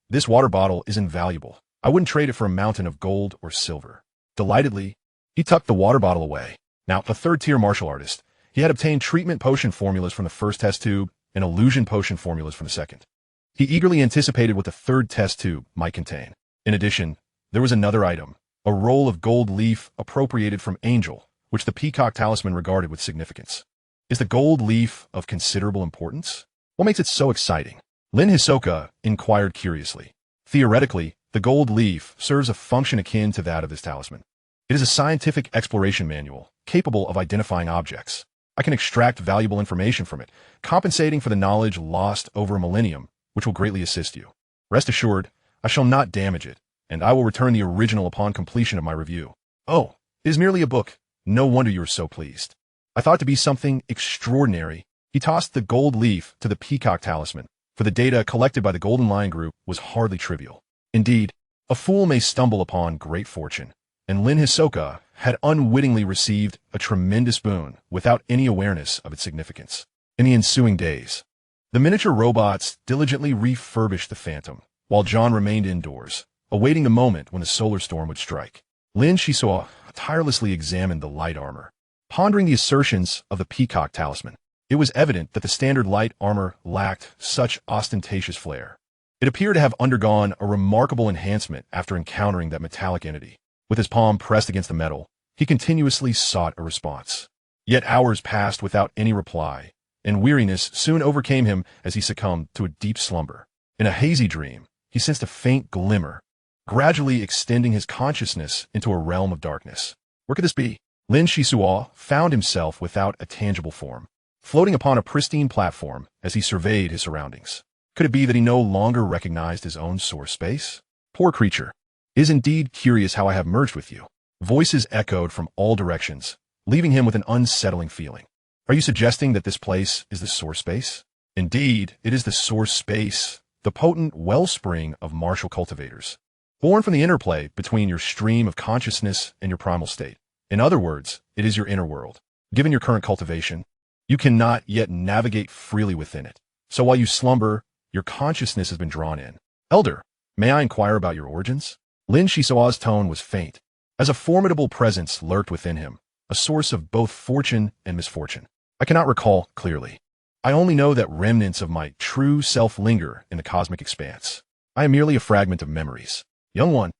This water bottle is invaluable. I wouldn't trade it for a mountain of gold or silver. Delightedly, he tucked the water bottle away. Now, a third-tier martial artist, he had obtained treatment potion formulas from the first test tube and illusion potion formulas from the second. He eagerly anticipated what the third test tube might contain. In addition, there was another item, a roll of gold leaf appropriated from Angel, which the Peacock talisman regarded with significance. Is the gold leaf of considerable importance? What makes it so exciting? Lin Xisuo inquired curiously. Theoretically, the gold leaf serves a function akin to that of this talisman. It is a scientific exploration manual, capable of identifying objects. I can extract valuable information from it, compensating for the knowledge lost over a millennium, which will greatly assist you. Rest assured, I shall not damage it, and I will return the original upon completion of my review. Oh, it is merely a book. No wonder you are so pleased. I thought it to be something extraordinary. He tossed the gold leaf to the Peacock talisman, for the data collected by the Golden Lion Group was hardly trivial. Indeed, a fool may stumble upon great fortune, and Lin Xisuo had unwittingly received a tremendous boon without any awareness of its significance. In the ensuing days, the miniature robots diligently refurbished the Phantom, while John remained indoors, awaiting the moment when the solar storm would strike. Lin Xisuo tirelessly examined the light armor, pondering the assertions of the Peacock talisman. It was evident that the standard light armor lacked such ostentatious flair. It appeared to have undergone a remarkable enhancement after encountering that metallic entity. With his palm pressed against the metal, he continuously sought a response. Yet hours passed without any reply, and weariness soon overcame him as he succumbed to a deep slumber. In a hazy dream, he sensed a faint glimmer, gradually extending his consciousness into a realm of darkness. Where could this be? Lin Xisuo found himself without a tangible form, floating upon a pristine platform as he surveyed his surroundings. Could it be that he no longer recognized his own source space? Poor creature. It is indeed curious how I have merged with you. Voices echoed from all directions, leaving him with an unsettling feeling. Are you suggesting that this place is the source space? Indeed, it is the source space, the potent wellspring of martial cultivators, born from the interplay between your stream of consciousness and your primal state. In other words, it is your inner world. Given your current cultivation, you cannot yet navigate freely within it. So while you slumber, your consciousness has been drawn in. Elder, may I inquire about your origins? Lin Xisuo's tone was faint, as a formidable presence lurked within him, a source of both fortune and misfortune. I cannot recall clearly. I only know that remnants of my true self linger in the cosmic expanse. I am merely a fragment of memories. Young one,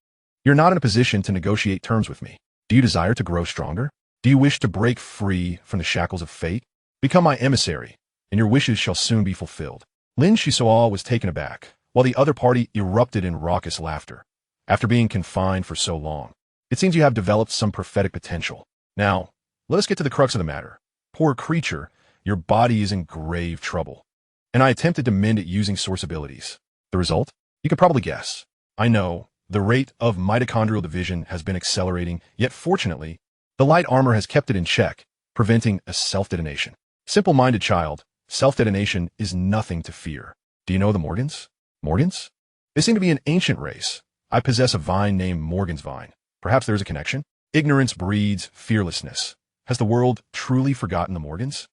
you're not in a position to negotiate terms with me. Do you desire to grow stronger? Do you wish to break free from the shackles of fate? Become my emissary, and your wishes shall soon be fulfilled. Lin Xisuo was taken aback, while the other party erupted in raucous laughter. After being confined for so long, it seems you have developed some prophetic potential. Now, let us get to the crux of the matter. Poor creature, your body is in grave trouble. And I attempted to mend it using source abilities. The result? You can probably guess. I know, the rate of mitochondrial division has been accelerating, yet fortunately, the light armor has kept it in check, preventing a self-detonation. Simple-minded child, self-detonation is nothing to fear. Do you know the Morgans? Morgans? They seem to be an ancient race. I possess a vine named Morgan's Vine. Perhaps there's a connection? Ignorance breeds fearlessness. Has the world truly forgotten the Morgans?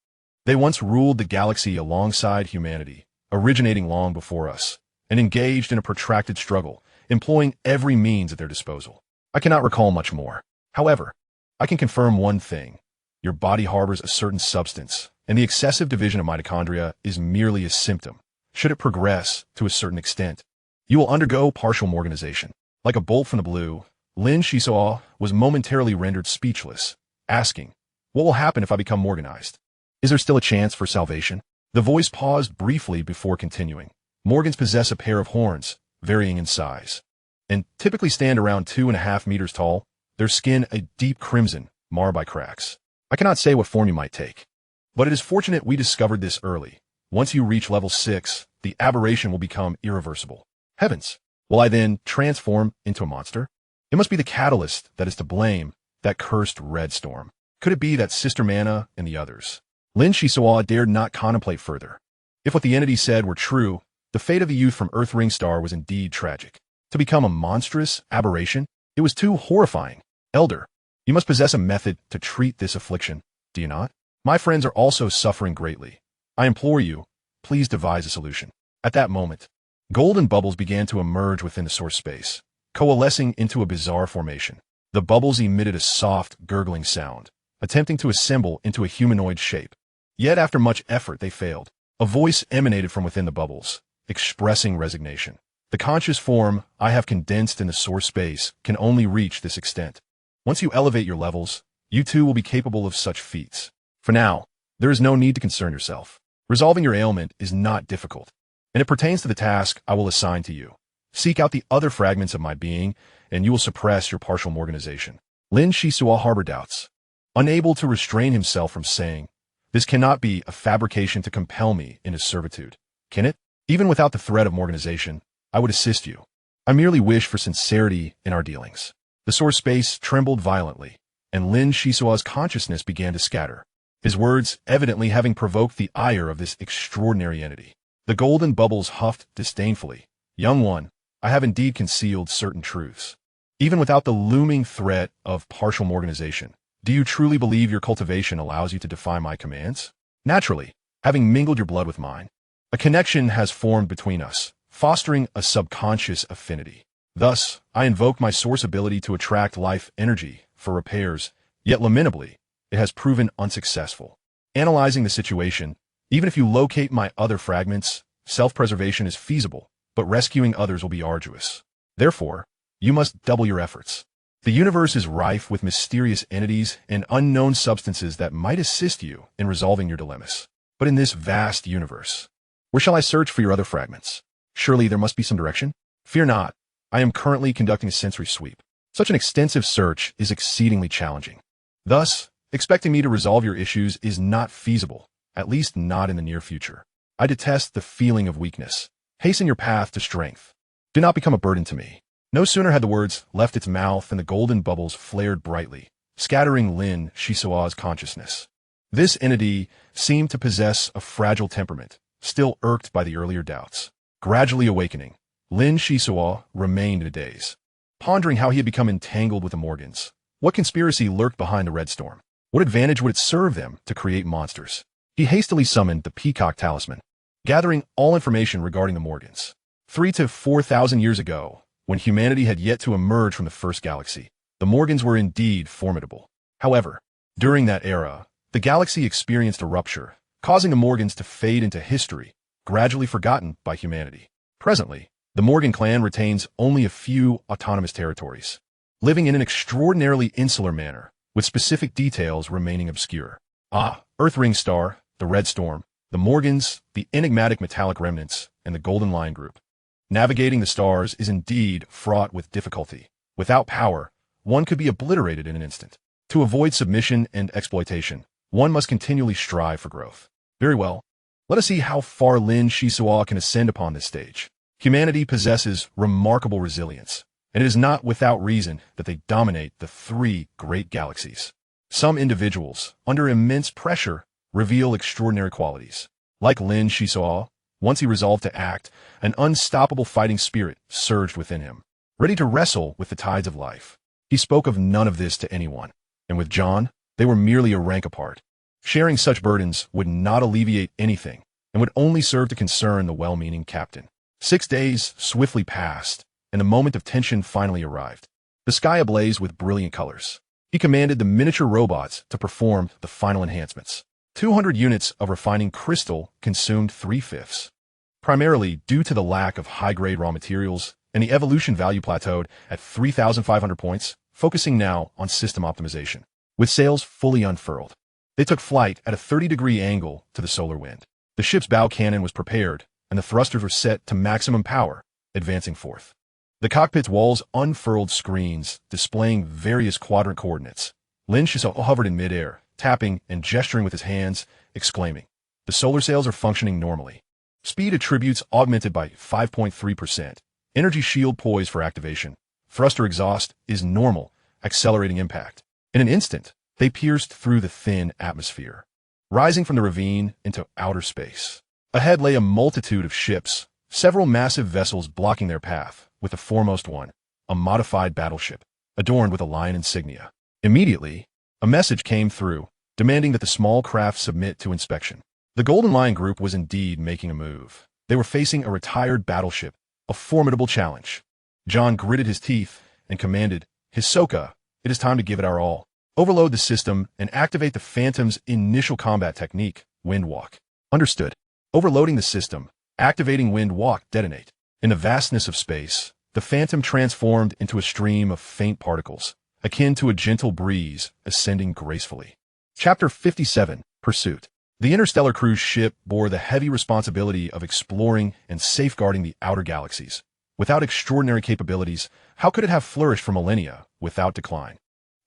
They once ruled the galaxy alongside humanity, originating long before us, and engaged in a protracted struggle, employing every means at their disposal. I cannot recall much more. However, I can confirm one thing. Your body harbors a certain substance, and the excessive division of mitochondria is merely a symptom. Should it progress to a certain extent, you will undergo partial Morganization. Like a bolt from the blue, Lin Xisuo was momentarily rendered speechless, asking, "What will happen if I become Morganized? Is there still a chance for salvation?" The voice paused briefly before continuing. Morgans possess a pair of horns, varying in size, and typically stand around 2.5 meters tall, their skin a deep crimson, marred by cracks. I cannot say what form you might take, but it is fortunate we discovered this early. Once you reach level 6, the aberration will become irreversible. Heavens! Will I then transform into a monster? It must be the catalyst that is to blame, that cursed red storm. Could it be that Sister Mana and the others? Lin Xisuo dared not contemplate further. If what the entity said were true, the fate of the youth from Earth-Ring Star was indeed tragic. To become a monstrous aberration, it was too horrifying. Elder, you must possess a method to treat this affliction, do you not? My friends are also suffering greatly. I implore you, please devise a solution. At that moment, golden bubbles began to emerge within the source space, coalescing into a bizarre formation. The bubbles emitted a soft, gurgling sound, attempting to assemble into a humanoid shape. Yet after much effort they failed. A voice emanated from within the bubbles, expressing resignation. The conscious form I have condensed in the source space can only reach this extent. Once you elevate your levels, you too will be capable of such feats. For now, there is no need to concern yourself. Resolving your ailment is not difficult, and it pertains to the task I will assign to you. Seek out the other fragments of my being, and you will suppress your partial Morganization. Lin Xisuo harbored doubts, unable to restrain himself from saying, "This cannot be a fabrication to compel me into servitude, can it? Even without the threat of Morganization, I would assist you. I merely wish for sincerity in our dealings." The source space trembled violently, and Lin Xisuo's consciousness began to scatter, his words evidently having provoked the ire of this extraordinary entity. The golden bubbles huffed disdainfully. "Young one, I have indeed concealed certain truths. Even without the looming threat of partial Morganization, do you truly believe your cultivation allows you to defy my commands? Naturally, having mingled your blood with mine, a connection has formed between us, fostering a subconscious affinity. Thus, I invoke my source ability to attract life energy for repairs, yet lamentably, it has proven unsuccessful. Analyzing the situation, even if you locate my other fragments, self-preservation is feasible, but rescuing others will be arduous. Therefore, you must double your efforts. The universe is rife with mysterious entities and unknown substances that might assist you in resolving your dilemmas. But in this vast universe, where shall I search for your other fragments? Surely there must be some direction? Fear not, I am currently conducting a sensory sweep. Such an extensive search is exceedingly challenging. Thus, expecting me to resolve your issues is not feasible, at least not in the near future. I detest the feeling of weakness. Hasten your path to strength. Do not become a burden to me." No sooner had the words left its mouth than the golden bubbles flared brightly, scattering Lin Xisuo's consciousness. This entity seemed to possess a fragile temperament, still irked by the earlier doubts. Gradually awakening, Lin Xisuo remained in a daze, pondering how he had become entangled with the Morgans. What conspiracy lurked behind the red storm? What advantage would it serve them to create monsters? He hastily summoned the Peacock Talisman, gathering all information regarding the Morgans. 3,000 to 4,000 years ago, when humanity had yet to emerge from the first galaxy, the Morgans were indeed formidable. However, during that era, the galaxy experienced a rupture, causing the Morgans to fade into history, gradually forgotten by humanity. Presently, the Morgan clan retains only a few autonomous territories, living in an extraordinarily insular manner, with specific details remaining obscure. Earth-Ring Star, the Red Storm, the Morgans, the enigmatic metallic remnants, and the Golden Lion Group. Navigating the stars is indeed fraught with difficulty. Without power, one could be obliterated in an instant. To avoid submission and exploitation, one must continually strive for growth. Very well. Let us see how far Lin Xisuo can ascend upon this stage. Humanity possesses remarkable resilience, and it is not without reason that they dominate the three great galaxies. Some individuals, under immense pressure, reveal extraordinary qualities. Like Lin Xisuo, once he resolved to act, an unstoppable fighting spirit surged within him, ready to wrestle with the tides of life. He spoke of none of this to anyone, and with John, they were merely a rank apart. Sharing such burdens would not alleviate anything, and would only serve to concern the well-meaning captain. 6 days swiftly passed, and the moment of tension finally arrived. The sky ablaze with brilliant colors. He commanded the miniature robots to perform the final enhancements. 200 units of refining crystal consumed 3/5, primarily due to the lack of high-grade raw materials, and the evolution value plateaued at 3,500 points, focusing now on system optimization. With sails fully unfurled, they took flight at a 30-degree angle to the solar wind. The ship's bow cannon was prepared, and the thrusters were set to maximum power, advancing forth. The cockpit's walls unfurled screens displaying various quadrant coordinates. Lin Xisuo hovered in midair, tapping and gesturing with his hands, exclaiming, "The solar sails are functioning normally. Speed attributes augmented by 5.3%. Energy shield poised for activation. Thruster exhaust is normal, accelerating impact." In an instant, they pierced through the thin atmosphere, rising from the ravine into outer space. Ahead lay a multitude of ships, several massive vessels blocking their path, with the foremost one, a modified battleship, adorned with a lion insignia. Immediately, a message came through, demanding that the small craft submit to inspection. The Golden Lion Group was indeed making a move. They were facing a retired battleship, a formidable challenge. John gritted his teeth and commanded, "Hisoka, it is time to give it our all. Overload the system and activate the Phantom's initial combat technique, Wind Walk." Understood. Overloading the system, activating Wind Walk, detonate. In the vastness of space, the Phantom transformed into a stream of faint particles, akin to a gentle breeze ascending gracefully. Chapter 57, Pursuit. The Interstellar Cruise ship bore the heavy responsibility of exploring and safeguarding the outer galaxies. Without extraordinary capabilities, how could it have flourished for millennia without decline?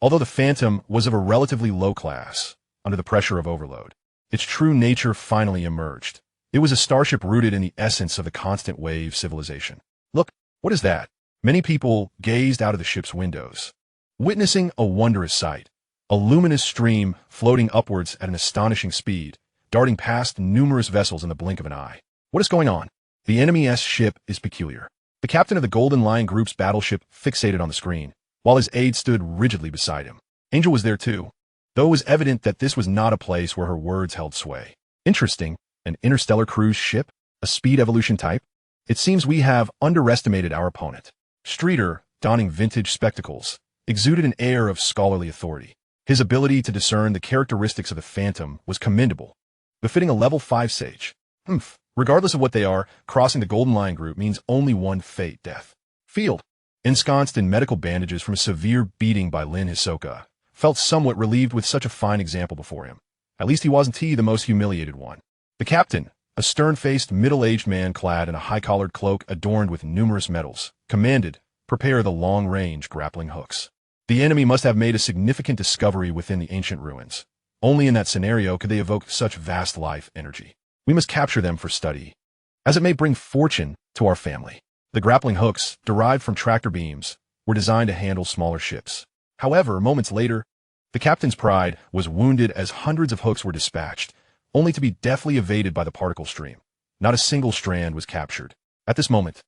Although the Phantom was of a relatively low class, under the pressure of overload, its true nature finally emerged. It was a starship rooted in the essence of the constant wave civilization. Look, what is that? Many people gazed out of the ship's windows, witnessing a wondrous sight. A luminous stream floating upwards at an astonishing speed, darting past numerous vessels in the blink of an eye. What is going on? The enemy's ship is peculiar. The captain of the Golden Lion Group's battleship fixated on the screen, while his aide stood rigidly beside him. Angel was there too, though it was evident that this was not a place where her words held sway. Interesting, an interstellar cruise ship? A speed evolution type? It seems we have underestimated our opponent. Streeter, donning vintage spectacles, exuded an air of scholarly authority. His ability to discern the characteristics of the Phantom was commendable, befitting a level 5 sage. Regardless of what they are, crossing the Golden Lion Group means only one fate, death. Field, ensconced in medical bandages from a severe beating by Lin Xisuo, felt somewhat relieved with such a fine example before him. At least he wasn't the most humiliated one. The captain, a stern-faced, middle-aged man clad in a high-collared cloak adorned with numerous medals, commanded, "Prepare the long-range grappling hooks." The enemy must have made a significant discovery within the ancient ruins. Only in that scenario could they evoke such vast life energy. We must capture them for study, as it may bring fortune to our family. The grappling hooks, derived from tractor beams, were designed to handle smaller ships. However, moments later, the captain's pride was wounded as hundreds of hooks were dispatched, only to be deftly evaded by the particle stream. Not a single strand was captured. At this moment,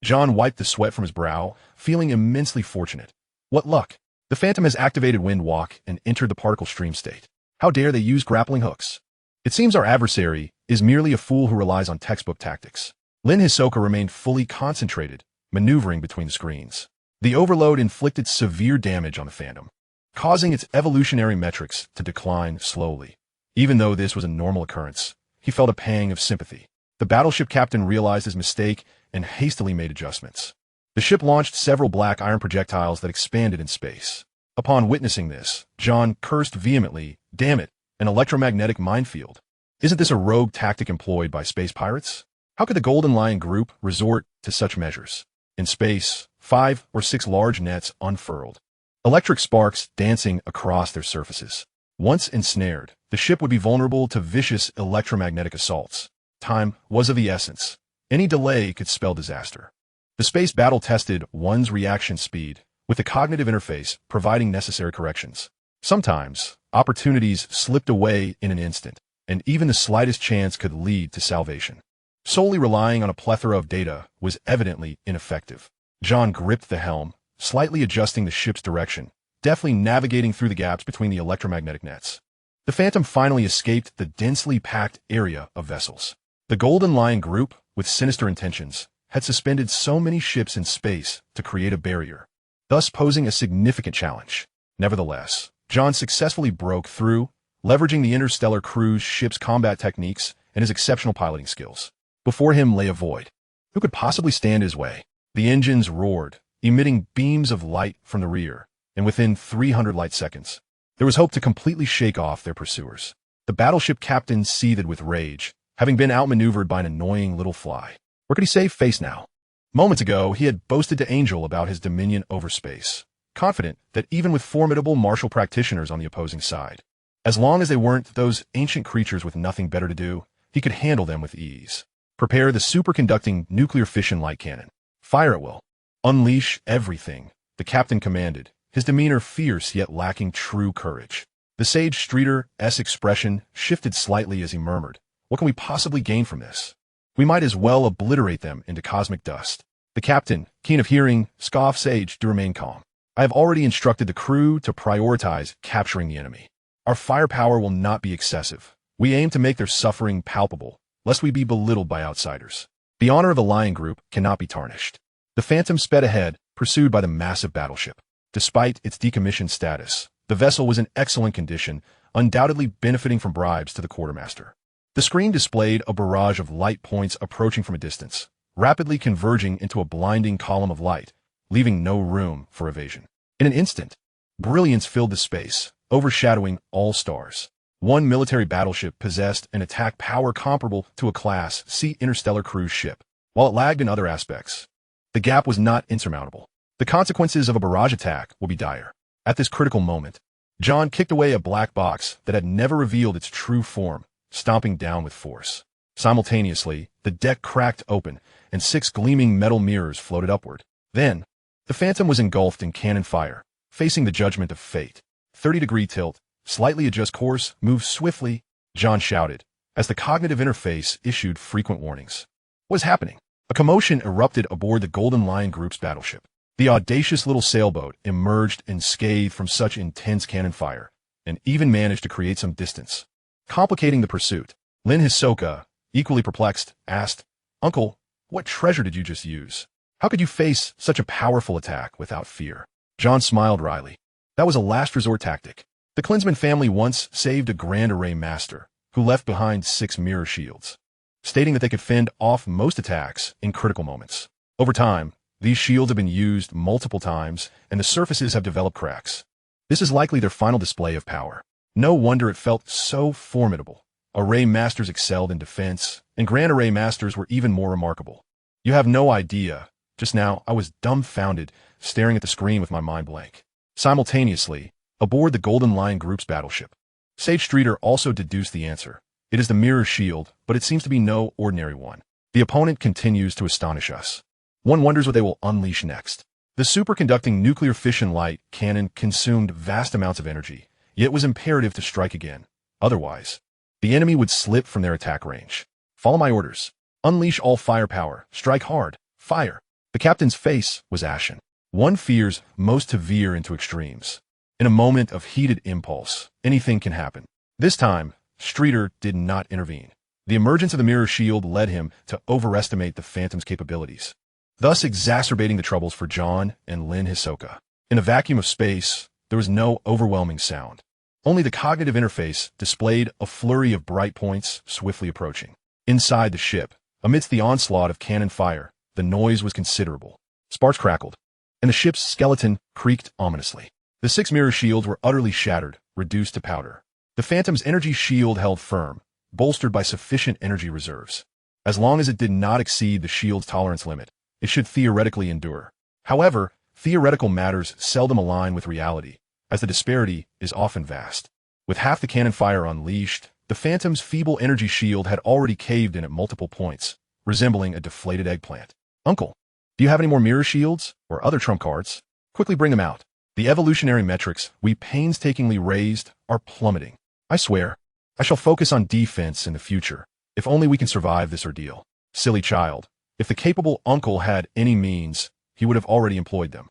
John wiped the sweat from his brow, feeling immensely fortunate. What luck! The Phantom has activated Wind Walk and entered the particle stream state. How dare they use grappling hooks? It seems our adversary is merely a fool who relies on textbook tactics. Lin Xisuo remained fully concentrated, maneuvering between the screens. The overload inflicted severe damage on the Phantom, causing its evolutionary metrics to decline slowly. Even though this was a normal occurrence, he felt a pang of sympathy. The battleship captain realized his mistake and hastily made adjustments. The ship launched several black iron projectiles that expanded in space. Upon witnessing this, John cursed vehemently, "Damn it, an electromagnetic minefield." Isn't this a rogue tactic employed by space pirates? How could the Golden Lion Group resort to such measures? In space, 5 or 6 large nets unfurled, electric sparks dancing across their surfaces. Once ensnared, the ship would be vulnerable to vicious electromagnetic assaults. Time was of the essence. Any delay could spell disaster. The space battle tested one's reaction speed, with the cognitive interface providing necessary corrections. Sometimes, opportunities slipped away in an instant, and even the slightest chance could lead to salvation. Solely relying on a plethora of data was evidently ineffective. John gripped the helm, slightly adjusting the ship's direction, deftly navigating through the gaps between the electromagnetic nets. The Phantom finally escaped the densely packed area of vessels. The Golden Lion Group, with sinister intentions, had suspended so many ships in space to create a barrier, thus posing a significant challenge. Nevertheless, John successfully broke through, leveraging the Interstellar Cruise ship's combat techniques and his exceptional piloting skills. Before him lay a void. Who could possibly stand his way? The engines roared, emitting beams of light from the rear, and within 300 light seconds, there was hope to completely shake off their pursuers. The battleship captain seethed with rage, having been outmaneuvered by an annoying little fly. Where could he save face now? Moments ago, he had boasted to Angel about his dominion over space, confident that even with formidable martial practitioners on the opposing side, as long as they weren't those ancient creatures with nothing better to do, he could handle them with ease. Prepare the superconducting nuclear fission light cannon. Fire at will. Unleash everything, the captain commanded, his demeanor fierce yet lacking true courage. The Sage Streeter's expression shifted slightly as he murmured, "What can we possibly gain from this? We might as well obliterate them into cosmic dust." The captain, keen of hearing, scoffed Sage to remain calm. "I have already instructed the crew to prioritize capturing the enemy. Our firepower will not be excessive. We aim to make their suffering palpable, lest we be belittled by outsiders. The honor of the Lion Group cannot be tarnished." The Phantom sped ahead, pursued by the massive battleship. Despite its decommissioned status, the vessel was in excellent condition, undoubtedly benefiting from bribes to the quartermaster. The screen displayed a barrage of light points approaching from a distance, rapidly converging into a blinding column of light, leaving no room for evasion. In an instant, brilliance filled the space, overshadowing all stars. One military battleship possessed an attack power comparable to a Class C interstellar cruise ship, while it lagged in other aspects. The gap was not insurmountable. The consequences of a barrage attack will be dire. At this critical moment, John kicked away a black box that had never revealed its true form, stomping down with force. Simultaneously, the deck cracked open, and 6 gleaming metal mirrors floated upward. Then, the Phantom was engulfed in cannon fire, facing the judgment of fate. 30-degree tilt, slightly adjust course, move swiftly, John shouted, as the cognitive interface issued frequent warnings. What was happening? A commotion erupted aboard the Golden Lion Group's battleship. The audacious little sailboat emerged unscathed from such intense cannon fire, and even managed to create some distance. Complicating the pursuit, Lin Xisuo, equally perplexed, asked, "Uncle, what treasure did you just use? How could you face such a powerful attack without fear?" John smiled wryly. "That was a last resort tactic. The Klinsman family once saved a Grand Array Master, who left behind 6 mirror shields, stating that they could fend off most attacks in critical moments. Over time, these shields have been used multiple times, and the surfaces have developed cracks. This is likely their final display of power. No wonder it felt so formidable. Array Masters excelled in defense, and Grand Array Masters were even more remarkable. You have no idea. Just now, I was dumbfounded, staring at the screen with my mind blank." Simultaneously, aboard the Golden Lion Group's battleship, Sage Streeter also deduced the answer. "It is the mirror shield, but it seems to be no ordinary one. The opponent continues to astonish us. One wonders what they will unleash next." The superconducting nuclear fission light cannon consumed vast amounts of energy, yet it was imperative to strike again. Otherwise, the enemy would slip from their attack range. "Follow my orders. Unleash all firepower. Strike hard. Fire." The captain's face was ashen. One fears most to veer into extremes. In a moment of heated impulse, anything can happen. This time, Streeter did not intervene. The emergence of the mirror shield led him to overestimate the Phantom's capabilities, thus exacerbating the troubles for John and Lin Xisuo. In a vacuum of space, there was no overwhelming sound. Only the cognitive interface displayed a flurry of bright points swiftly approaching. Inside the ship, amidst the onslaught of cannon fire, the noise was considerable. Sparks crackled, and the ship's skeleton creaked ominously. The 6 mirror shields were utterly shattered, reduced to powder. The Phantom's energy shield held firm, bolstered by sufficient energy reserves. As long as it did not exceed the shield's tolerance limit, it should theoretically endure. However, theoretical matters seldom align with reality, as the disparity is often vast. With half the cannon fire unleashed, the Phantom's feeble energy shield had already caved in at multiple points, resembling a deflated eggplant. "Uncle, do you have any more mirror shields or other trump cards? Quickly bring them out. The evolutionary metrics we painstakingly raised are plummeting. I swear, I shall focus on defense in the future, if only we can survive this ordeal." Silly child. If the capable uncle had any means, he would have already employed them.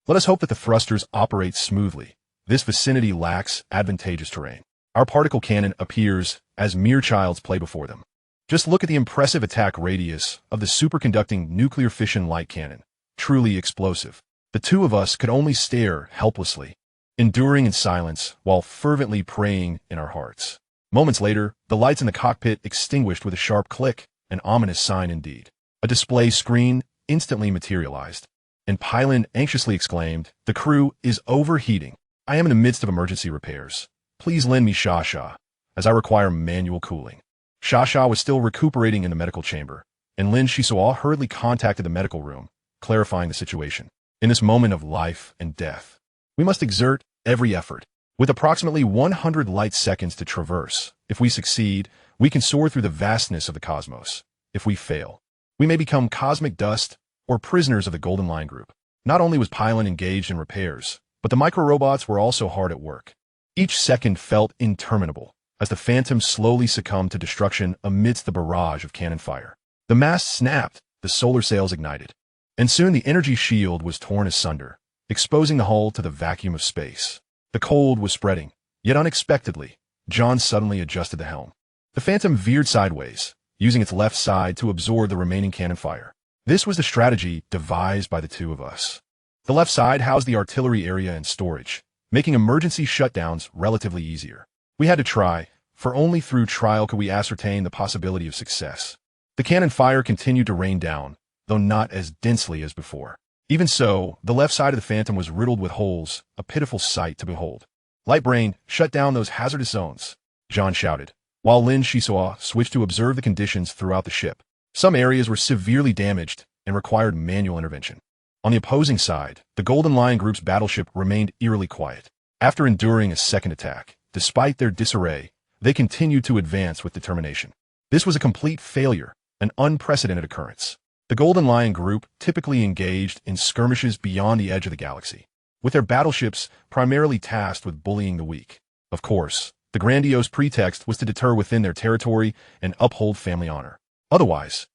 Let us hope that the thrusters operate smoothly. This vicinity lacks advantageous terrain. Our particle cannon appears as mere child's play before them. Just look at the impressive attack radius of the superconducting nuclear fission light cannon. Truly explosive. The two of us could only stare helplessly, enduring in silence while fervently praying in our hearts. Moments later, the lights in the cockpit extinguished with a sharp click, an ominous sign indeed. A display screen instantly materialized, and Pylon anxiously exclaimed, "The crew is overheating. I am in the midst of emergency repairs. Please lend me Shasha, as I require manual cooling." Shasha was still recuperating in the medical chamber, and Lin Xisuo hurriedly contacted the medical room, clarifying the situation. In this moment of life and death, we must exert every effort. With approximately 100 light seconds to traverse, if we succeed, we can soar through the vastness of the cosmos. If we fail, we may become cosmic dust or prisoners of the Golden Line Group. Not only was Pylon engaged in repairs, but the micro-robots were also hard at work. Each second felt interminable, as the Phantom slowly succumbed to destruction amidst the barrage of cannon fire. The mast snapped, the solar sails ignited, and soon the energy shield was torn asunder, exposing the hull to the vacuum of space. The cold was spreading, yet unexpectedly, John suddenly adjusted the helm. The Phantom veered sideways, using its left side to absorb the remaining cannon fire. This was the strategy devised by the two of us. The left side housed the artillery area and storage, making emergency shutdowns relatively easier. We had to try, for only through trial could we ascertain the possibility of success. The cannon fire continued to rain down, though not as densely as before. Even so, the left side of the Phantom was riddled with holes, a pitiful sight to behold. "Lightbrain, shut down those hazardous zones," John shouted, while Lin Xisuo switched to observe the conditions throughout the ship. Some areas were severely damaged and required manual intervention. On the opposing side, the Golden Lion Group's battleship remained eerily quiet. After enduring a second attack, despite their disarray, they continued to advance with determination. This was a complete failure, an unprecedented occurrence. The Golden Lion Group typically engaged in skirmishes beyond the edge of the galaxy, with their battleships primarily tasked with bullying the weak. Of course, the grandiose pretext was to deter within their territory and uphold family honor. Otherwise,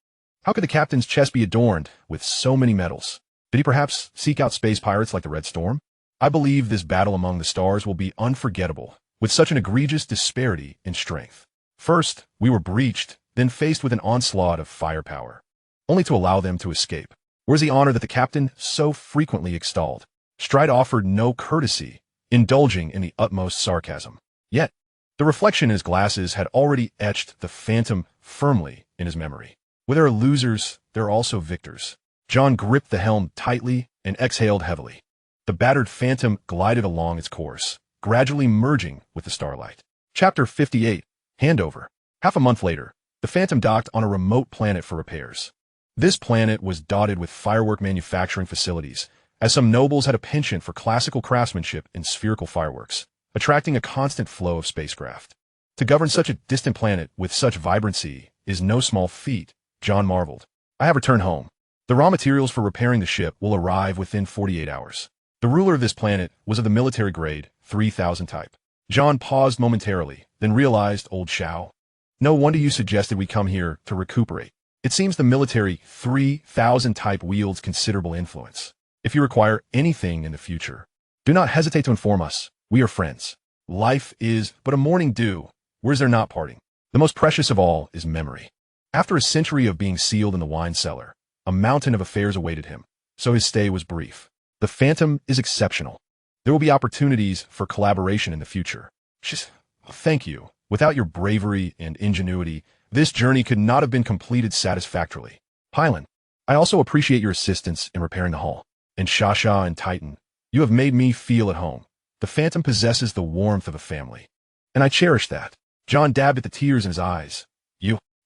how could the captain's chest be adorned with so many medals? Did he perhaps seek out space pirates like the Red Storm? I believe this battle among the stars will be unforgettable, with such an egregious disparity in strength. First, we were breached, then faced with an onslaught of firepower, only to allow them to escape. Where's the honor that the captain so frequently extolled? Stride offered no courtesy, indulging in the utmost sarcasm. Yet, the reflection in his glasses had already etched the Phantom firmly in his memory. Where there are losers, there are also victors. John gripped the helm tightly and exhaled heavily. The battered Phantom glided along its course, gradually merging with the starlight. Chapter 58, Handover. Half a month later, the Phantom docked on a remote planet for repairs. This planet was dotted with firework manufacturing facilities, as some nobles had a penchant for classical craftsmanship in spherical fireworks, attracting a constant flow of spacecraft. To govern such a distant planet with such vibrancy is no small feat, John marveled. I have returned home. The raw materials for repairing the ship will arrive within 48 hours. The ruler of this planet was of the military grade, 3000 type. John paused momentarily, then realized old Shao. No wonder you suggested we come here to recuperate. It seems the military 3000 type wields considerable influence. If you require anything in the future, do not hesitate to inform us. We are friends. Life is but a morning dew. Where's there not parting? The most precious of all is memory. After a century of being sealed in the wine cellar, a mountain of affairs awaited him, so his stay was brief. The Phantom is exceptional. There will be opportunities for collaboration in the future. Thank you. Without your bravery and ingenuity, this journey could not have been completed satisfactorily. Pylon, I also appreciate your assistance in repairing the hull. And Shasha and Titan, you have made me feel at home. The Phantom possesses the warmth of a family, and I cherish that. John dabbed at the tears in his eyes.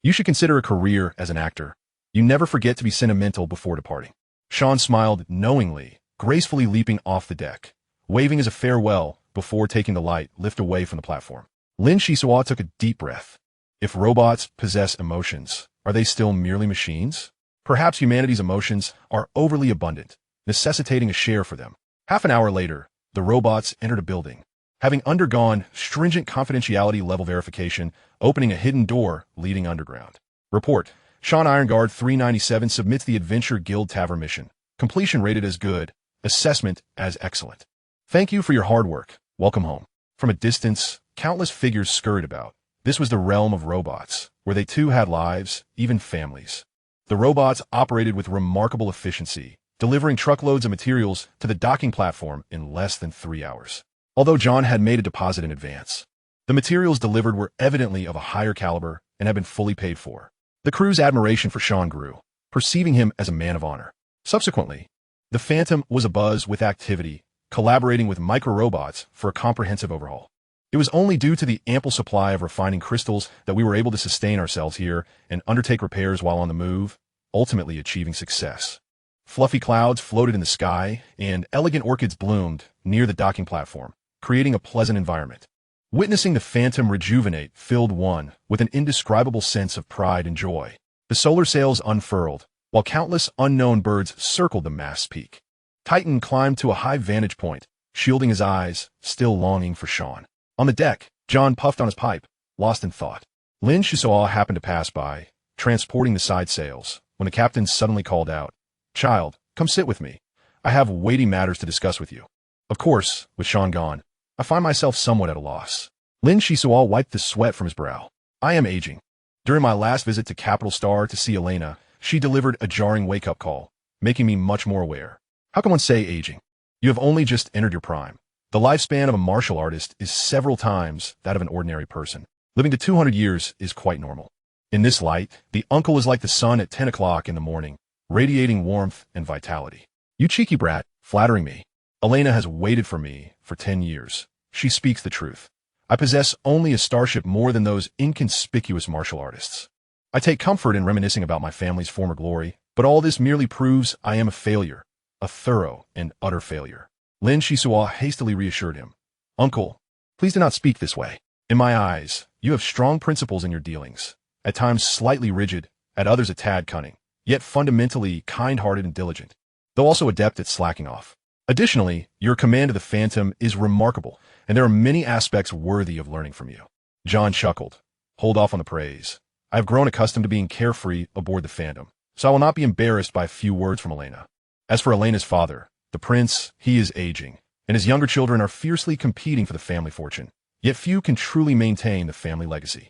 You should consider a career as an actor. You never forget to be sentimental before departing. Sean smiled knowingly, gracefully leaping off the deck, waving as a farewell before taking the light lift away from the platform. Lin Xisuo took a deep breath. If robots possess emotions, are they still merely machines? Perhaps humanity's emotions are overly abundant, necessitating a share for them. Half an hour later, the robots entered a building, having undergone stringent confidentiality level verification, opening a hidden door leading underground. Report: Sean Ironguard 397 submits the Adventure Guild Tavern mission. Completion rated as good. Assessment as excellent. Thank you for your hard work. Welcome home. From a distance, countless figures scurried about. This was the realm of robots, where they too had lives, even families. The robots operated with remarkable efficiency, delivering truckloads of materials to the docking platform in less than 3 hours. Although John had made a deposit in advance, the materials delivered were evidently of a higher caliber and had been fully paid for. The crew's admiration for Sean grew, perceiving him as a man of honor. Subsequently, the Phantom was abuzz with activity, collaborating with micro-robots for a comprehensive overhaul. It was only due to the ample supply of refining crystals that we were able to sustain ourselves here and undertake repairs while on the move, ultimately achieving success. Fluffy clouds floated in the sky, and elegant orchids bloomed near the docking platform, creating a pleasant environment. Witnessing the Phantom rejuvenate filled one with an indescribable sense of pride and joy. The solar sails unfurled, while countless unknown birds circled the mast's peak. Titan climbed to a high vantage point, shielding his eyes, still longing for Sean. On the deck, John puffed on his pipe, lost in thought. Lin Xisuo happened to pass by, transporting the side sails, when the captain suddenly called out, "Child, come sit with me. I have weighty matters to discuss with you." Of course, with Sean gone, I find myself somewhat at a loss. Lin Xisuo wiped the sweat from his brow. I am aging. During my last visit to Capital Star to see Elena, she delivered a jarring wake-up call, making me much more aware. How can one say aging? You have only just entered your prime. The lifespan of a martial artist is several times that of an ordinary person. Living to 200 years is quite normal. In this light, the uncle is like the sun at 10 o'clock in the morning, radiating warmth and vitality. You cheeky brat, flattering me. Elena has waited for me for 10 years. She speaks the truth. I possess only a starship more than those inconspicuous martial artists. I take comfort in reminiscing about my family's former glory, but all this merely proves I am a failure, a thorough and utter failure. Lin Xisuo hastily reassured him. Uncle, please do not speak this way. In my eyes, you have strong principles in your dealings, at times slightly rigid, at others a tad cunning, yet fundamentally kind-hearted and diligent, though also adept at slacking off. Additionally, your command of the Phantom is remarkable, and there are many aspects worthy of learning from you. John chuckled. Hold off on the praise. I have grown accustomed to being carefree aboard the Phantom, so I will not be embarrassed by a few words from Elena. As for Elena's father, the prince, he is aging, and his younger children are fiercely competing for the family fortune, yet few can truly maintain the family legacy.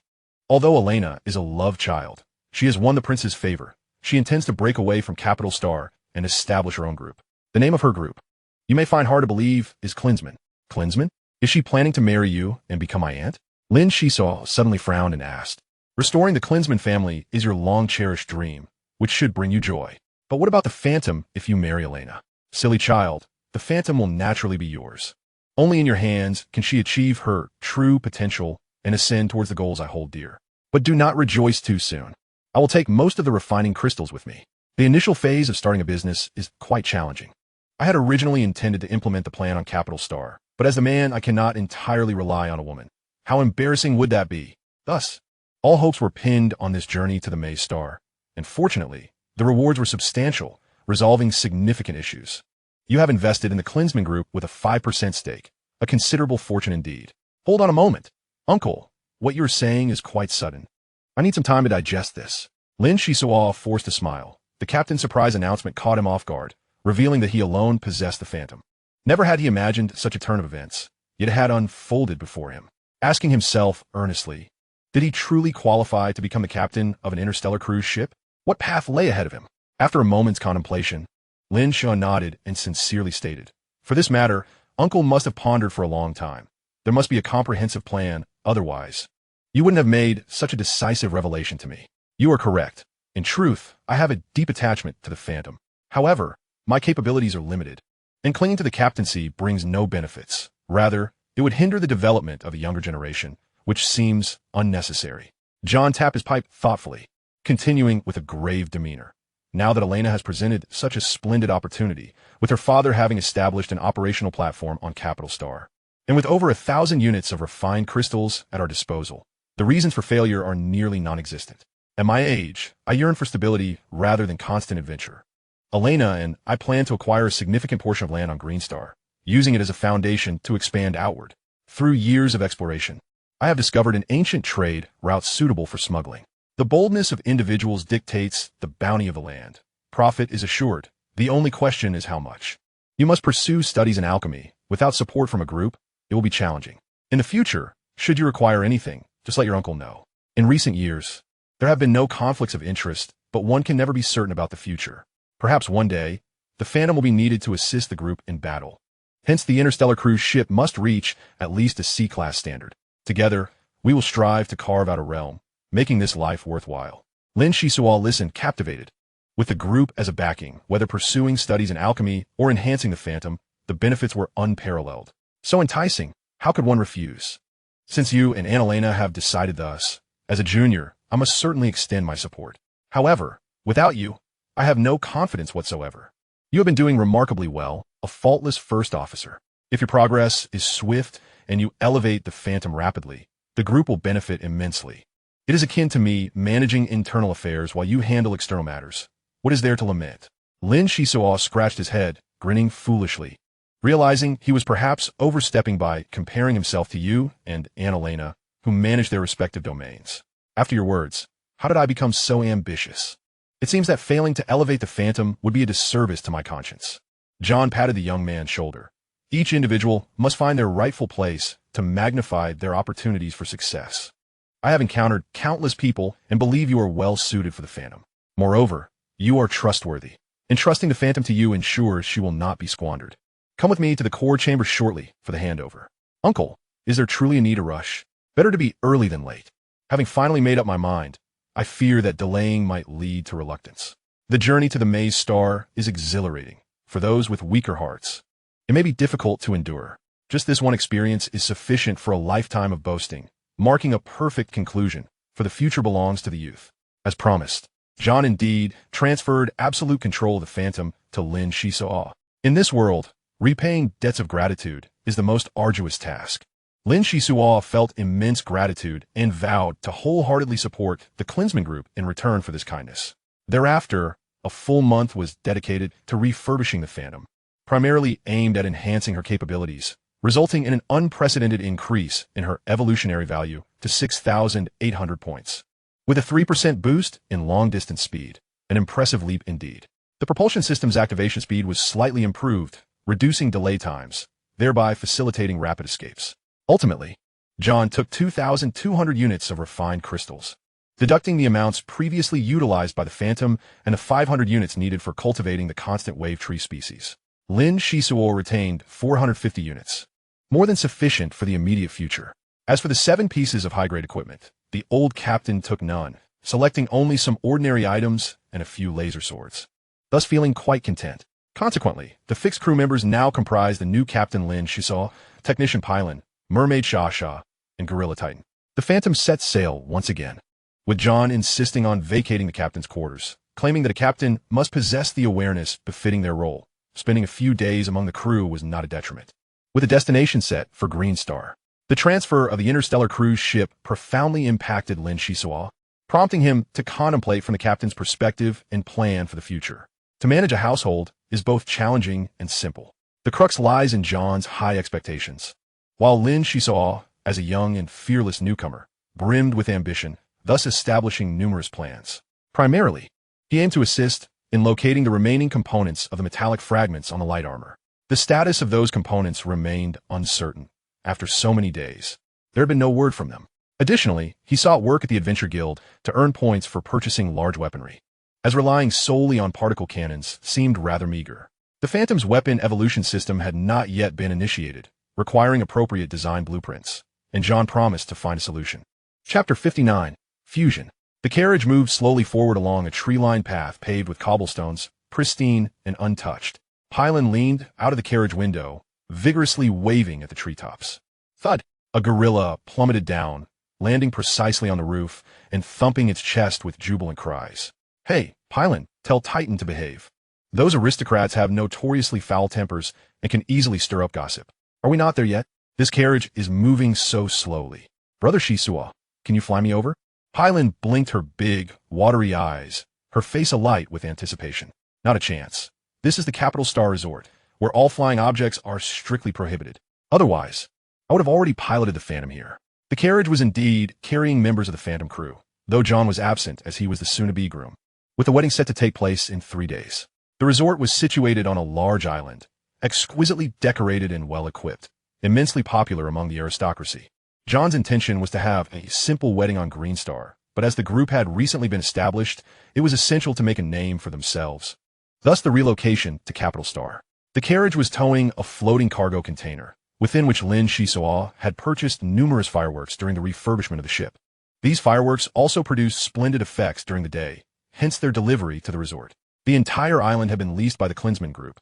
Although Elena is a love child, she has won the prince's favor. She intends to break away from Capital Star and establish her own group. The name of her group, you may find hard to believe, is Klinsman. Klinsman? Is she planning to marry you and become my aunt? Lin Xisuo suddenly frowned and asked. Restoring the Klinsman family is your long-cherished dream, which should bring you joy. But what about the Phantom if you marry Elena? Silly child, the Phantom will naturally be yours. Only in your hands can she achieve her true potential and ascend towards the goals I hold dear. But do not rejoice too soon. I will take most of the refining crystals with me. The initial phase of starting a business is quite challenging. I had originally intended to implement the plan on Capital Star, but as the man, I cannot entirely rely on a woman. How embarrassing would that be? Thus, all hopes were pinned on this journey to the Maze Star, and fortunately, the rewards were substantial, resolving significant issues. You have invested in the Klinsman Group with a 5% stake, a considerable fortune indeed. Hold on a moment. Uncle, what you're saying is quite sudden. I need some time to digest this. Lin Xisuo forced a smile. The captain's surprise announcement caught him off guard, revealing that he alone possessed the Phantom. Never had he imagined such a turn of events, yet it had unfolded before him. Asking himself earnestly, did he truly qualify to become the captain of an interstellar cruise ship? What path lay ahead of him? After a moment's contemplation, Lin Xisuo nodded and sincerely stated, for this matter, Uncle must have pondered for a long time. There must be a comprehensive plan, otherwise, you wouldn't have made such a decisive revelation to me. You are correct. In truth, I have a deep attachment to the Phantom. However, my capabilities are limited, and clinging to the captaincy brings no benefits. Rather, it would hinder the development of a younger generation, which seems unnecessary. John tapped his pipe thoughtfully, continuing with a grave demeanor. Now that Elena has presented such a splendid opportunity, with her father having established an operational platform on Capital Star, and with over 1,000 units of refined crystals at our disposal, the reasons for failure are nearly non-existent. At my age, I yearn for stability rather than constant adventure. Elena and I plan to acquire a significant portion of land on Greenstar, using it as a foundation to expand outward. Through years of exploration, I have discovered an ancient trade route suitable for smuggling. The boldness of individuals dictates the bounty of the land. Profit is assured. The only question is how much. You must pursue studies in alchemy. Without support from a group, it will be challenging. In the future, should you require anything, just let your uncle know. In recent years, there have been no conflicts of interest, but one can never be certain about the future. Perhaps one day, the Phantom will be needed to assist the group in battle. Hence, the Interstellar Cruise ship must reach at least a C-class standard. Together, we will strive to carve out a realm, making this life worthwhile. Lin Xisuo listened, captivated. With the group as a backing, whether pursuing studies in alchemy or enhancing the Phantom, the benefits were unparalleled. So enticing, how could one refuse? Since you and Annalena have decided thus, as a junior, I must certainly extend my support. However, without you, I have no confidence whatsoever. You have been doing remarkably well, a faultless first officer. If your progress is swift and you elevate the Phantom rapidly, the group will benefit immensely. It is akin to me managing internal affairs while you handle external matters. What is there to lament? Lin Xisuo scratched his head, grinning foolishly, realizing he was perhaps overstepping by comparing himself to you and Annalena, who manage their respective domains. After your words, how did I become so ambitious? It seems that failing to elevate the Phantom would be a disservice to my conscience. John patted the young man's shoulder. Each individual must find their rightful place to magnify their opportunities for success. I have encountered countless people and believe you are well suited for the Phantom. Moreover, you are trustworthy. Entrusting the Phantom to you ensures she will not be squandered. Come with me to the core chamber shortly for the handover. Uncle, is there truly a need to rush? Better to be early than late. Having finally made up my mind, I fear that delaying might lead to reluctance. The journey to the Maze Star is exhilarating for those with weaker hearts. It may be difficult to endure. Just this one experience is sufficient for a lifetime of boasting, marking a perfect conclusion, for the future belongs to the youth. As promised, John indeed transferred absolute control of the Phantom to Lin Xisuo. In this world, repaying debts of gratitude is the most arduous task. Lin Xisuo felt immense gratitude and vowed to wholeheartedly support the Klinsman Group in return for this kindness. Thereafter, a full month was dedicated to refurbishing the Phantom, primarily aimed at enhancing her capabilities, resulting in an unprecedented increase in her evolutionary value to 6,800 points. With a 3% boost in long-distance speed, an impressive leap indeed. The propulsion system's activation speed was slightly improved, reducing delay times, thereby facilitating rapid escapes. Ultimately, John took 2,200 units of refined crystals, deducting the amounts previously utilized by the Phantom and the 500 units needed for cultivating the constant wave tree species. Lin Xisuo retained 450 units, more than sufficient for the immediate future. As for the 7 pieces of high-grade equipment, the old captain took none, selecting only some ordinary items and a few laser swords, thus feeling quite content. Consequently, the fixed crew members now comprise the new Captain Lin Xisuo, Technician Pylon, Mermaid Sha, and Gorilla Titan. The Phantom set sail once again, with John insisting on vacating the captain's quarters, claiming that a captain must possess the awareness befitting their role. Spending a few days among the crew was not a detriment. With a destination set for Greenstar, the transfer of the Interstellar Cruise ship profoundly impacted Lin Xisuo, prompting him to contemplate from the captain's perspective and plan for the future. To manage a household is both challenging and simple. The crux lies in John's high expectations. While Lin Xisuo, as a young and fearless newcomer, brimmed with ambition, thus establishing numerous plans. Primarily, he aimed to assist in locating the remaining components of the metallic fragments on the light armor. The status of those components remained uncertain. After so many days, there had been no word from them. Additionally, he sought work at the Adventure Guild to earn points for purchasing large weaponry, as relying solely on particle cannons seemed rather meager. The Phantom's weapon evolution system had not yet been initiated, requiring appropriate design blueprints, and John promised to find a solution. Chapter 59, Fusion. The carriage moved slowly forward along a tree-lined path paved with cobblestones, pristine and untouched. Pylon leaned out of the carriage window, vigorously waving at the treetops. Thud! A gorilla plummeted down, landing precisely on the roof and thumping its chest with jubilant cries. "Hey, Pylon, tell Titan to behave. Those aristocrats have notoriously foul tempers and can easily stir up gossip. Are we not there yet? This carriage is moving so slowly. Brother Xisuo, can you fly me over?" Pylon blinked her big, watery eyes, her face alight with anticipation. "Not a chance. This is the Capital Star Resort, where all flying objects are strictly prohibited. Otherwise, I would have already piloted the Phantom here." The carriage was indeed carrying members of the Phantom crew, though John was absent as he was the soon-to-be groom, with the wedding set to take place in 3 days. The resort was situated on a large island, exquisitely decorated and well-equipped, immensely popular among the aristocracy. John's intention was to have a simple wedding on Greenstar, but as the group had recently been established, it was essential to make a name for themselves. Thus the relocation to Capital Star. The carriage was towing a floating cargo container, within which Lin Xisuo had purchased numerous fireworks during the refurbishment of the ship. These fireworks also produced splendid effects during the day, hence their delivery to the resort. The entire island had been leased by the Klinsmann Group.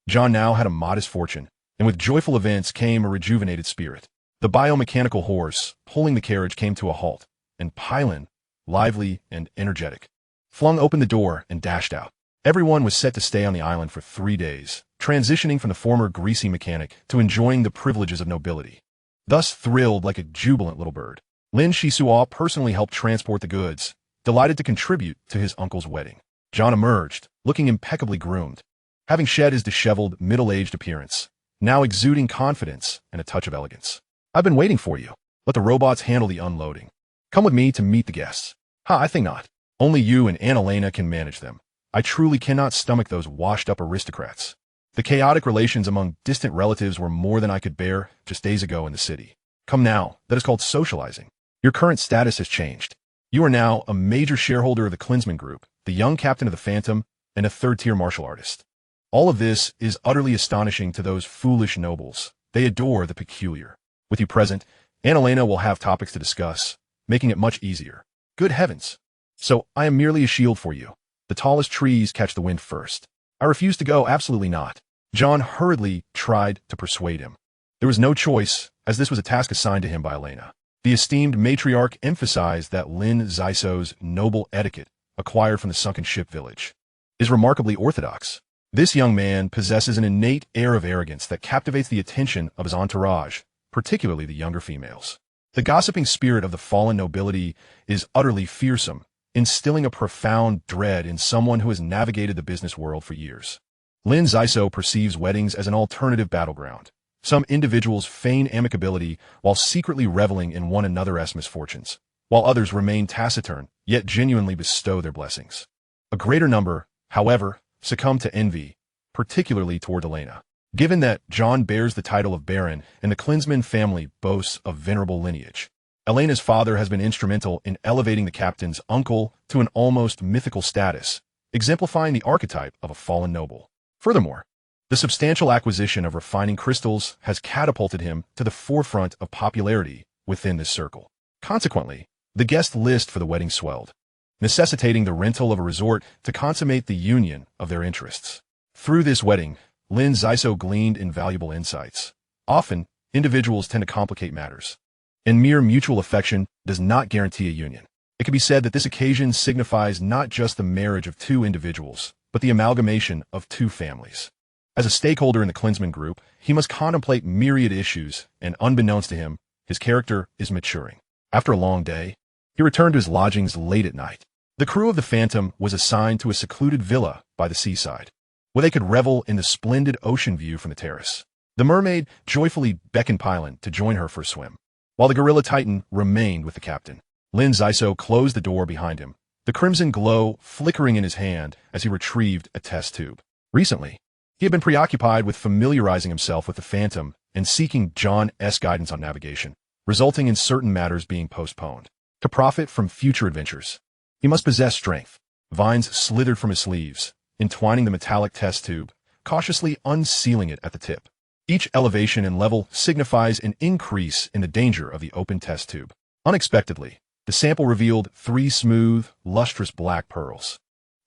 John now had a modest fortune, and with joyful events came a rejuvenated spirit. The biomechanical horse, pulling the carriage, came to a halt, and Pylon, lively and energetic, flung open the door and dashed out. Everyone was set to stay on the island for 3 days, transitioning from the former greasy mechanic to enjoying the privileges of nobility. Thus thrilled like a jubilant little bird, Lin Xisuo personally helped transport the goods, delighted to contribute to his uncle's wedding. John emerged, looking impeccably groomed, having shed his disheveled, middle-aged appearance, now exuding confidence and a touch of elegance. "I've been waiting for you. Let the robots handle the unloading. Come with me to meet the guests." I think not. Only you and Annalena can manage them. I truly cannot stomach those washed-up aristocrats. The chaotic relations among distant relatives were more than I could bear just days ago in the city. Come now, that is called socializing. Your current status has changed. You are now a major shareholder of the Klinsmann Group, the young captain of the Phantom, and a third-tier martial artist. All of this is utterly astonishing to those foolish nobles. They adore the peculiar. With you present, Annalena will have topics to discuss, making it much easier. Good heavens! So I am merely a shield for you. The tallest trees catch the wind first. I refuse to go, absolutely not. John hurriedly tried to persuade him. There was no choice, as this was a task assigned to him by Elena. The esteemed matriarch emphasized that Lin Xisuo's noble etiquette, acquired from the sunken ship village, is remarkably orthodox. This young man possesses an innate air of arrogance that captivates the attention of his entourage, particularly the younger females. The gossiping spirit of the fallen nobility is utterly fearsome, instilling a profound dread in someone who has navigated the business world for years. Lin Xisuo perceives weddings as an alternative battleground. Some individuals feign amicability while secretly reveling in one another's misfortunes, while others remain taciturn, yet genuinely bestow their blessings. A greater number, however, succumb to envy, particularly toward Elena. Given that John bears the title of Baron and the Klinsmann family boasts a venerable lineage, Elena's father has been instrumental in elevating the captain's uncle to an almost mythical status, exemplifying the archetype of a fallen noble. Furthermore, the substantial acquisition of refining crystals has catapulted him to the forefront of popularity within this circle. Consequently, the guest list for the wedding swelled, necessitating the rental of a resort to consummate the union of their interests. Through this wedding, Lin Xisuo gleaned invaluable insights. Often, individuals tend to complicate matters, and mere mutual affection does not guarantee a union. It can be said that this occasion signifies not just the marriage of two individuals, but the amalgamation of two families. As a stakeholder in the Klinsmann Group, he must contemplate myriad issues, and unbeknownst to him, his character is maturing. After a long day, he returned to his lodgings late at night. The crew of the Phantom was assigned to a secluded villa by the seaside, where they could revel in the splendid ocean view from the terrace. The mermaid joyfully beckoned Pylon to join her for a swim, while the gorilla Titan remained with the captain. Lin Xisuo closed the door behind him, the crimson glow flickering in his hand as he retrieved a test tube. Recently, he had been preoccupied with familiarizing himself with the Phantom and seeking John's guidance on navigation, resulting in certain matters being postponed. To profit from future adventures, he must possess strength. Vines slithered from his sleeves, entwining the metallic test tube, cautiously unsealing it at the tip. Each elevation and level signifies an increase in the danger of the open test tube. Unexpectedly, the sample revealed 3 smooth, lustrous black pearls.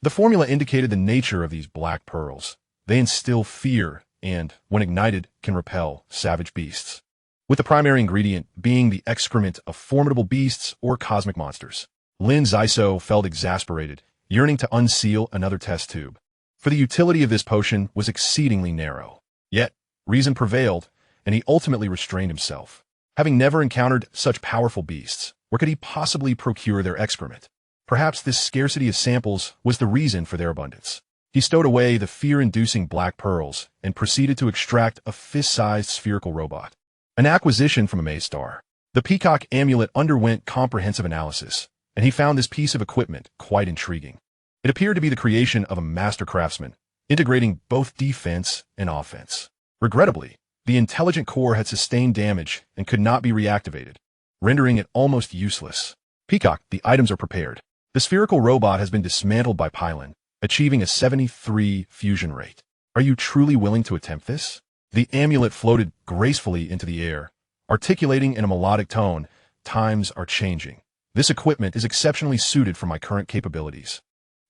The formula indicated the nature of these black pearls. They instill fear and, when ignited, can repel savage beasts. with the primary ingredient being the excrement of formidable beasts or cosmic monsters. Lin Xisuo felt exasperated, yearning to unseal another test tube. For the utility of this potion was exceedingly narrow. Yet, reason prevailed, and he ultimately restrained himself. Having never encountered such powerful beasts, where could he possibly procure their excrement? Perhaps this scarcity of samples was the reason for their abundance. He stowed away the fear-inducing black pearls and proceeded to extract a fist-sized spherical robot. An acquisition from a Maze-Star. The peacock amulet underwent comprehensive analysis, and he found this piece of equipment quite intriguing. It appeared to be the creation of a master craftsman, integrating both defense and offense. Regrettably, the intelligent core had sustained damage and could not be reactivated, rendering it almost useless. Peacock, the items are prepared. The spherical robot has been dismantled by Pylon, achieving a 73 fusion rate. Are you truly willing to attempt this? The amulet floated gracefully into the air, articulating in a melodic tone, "Times are changing. This equipment is exceptionally suited for my current capabilities,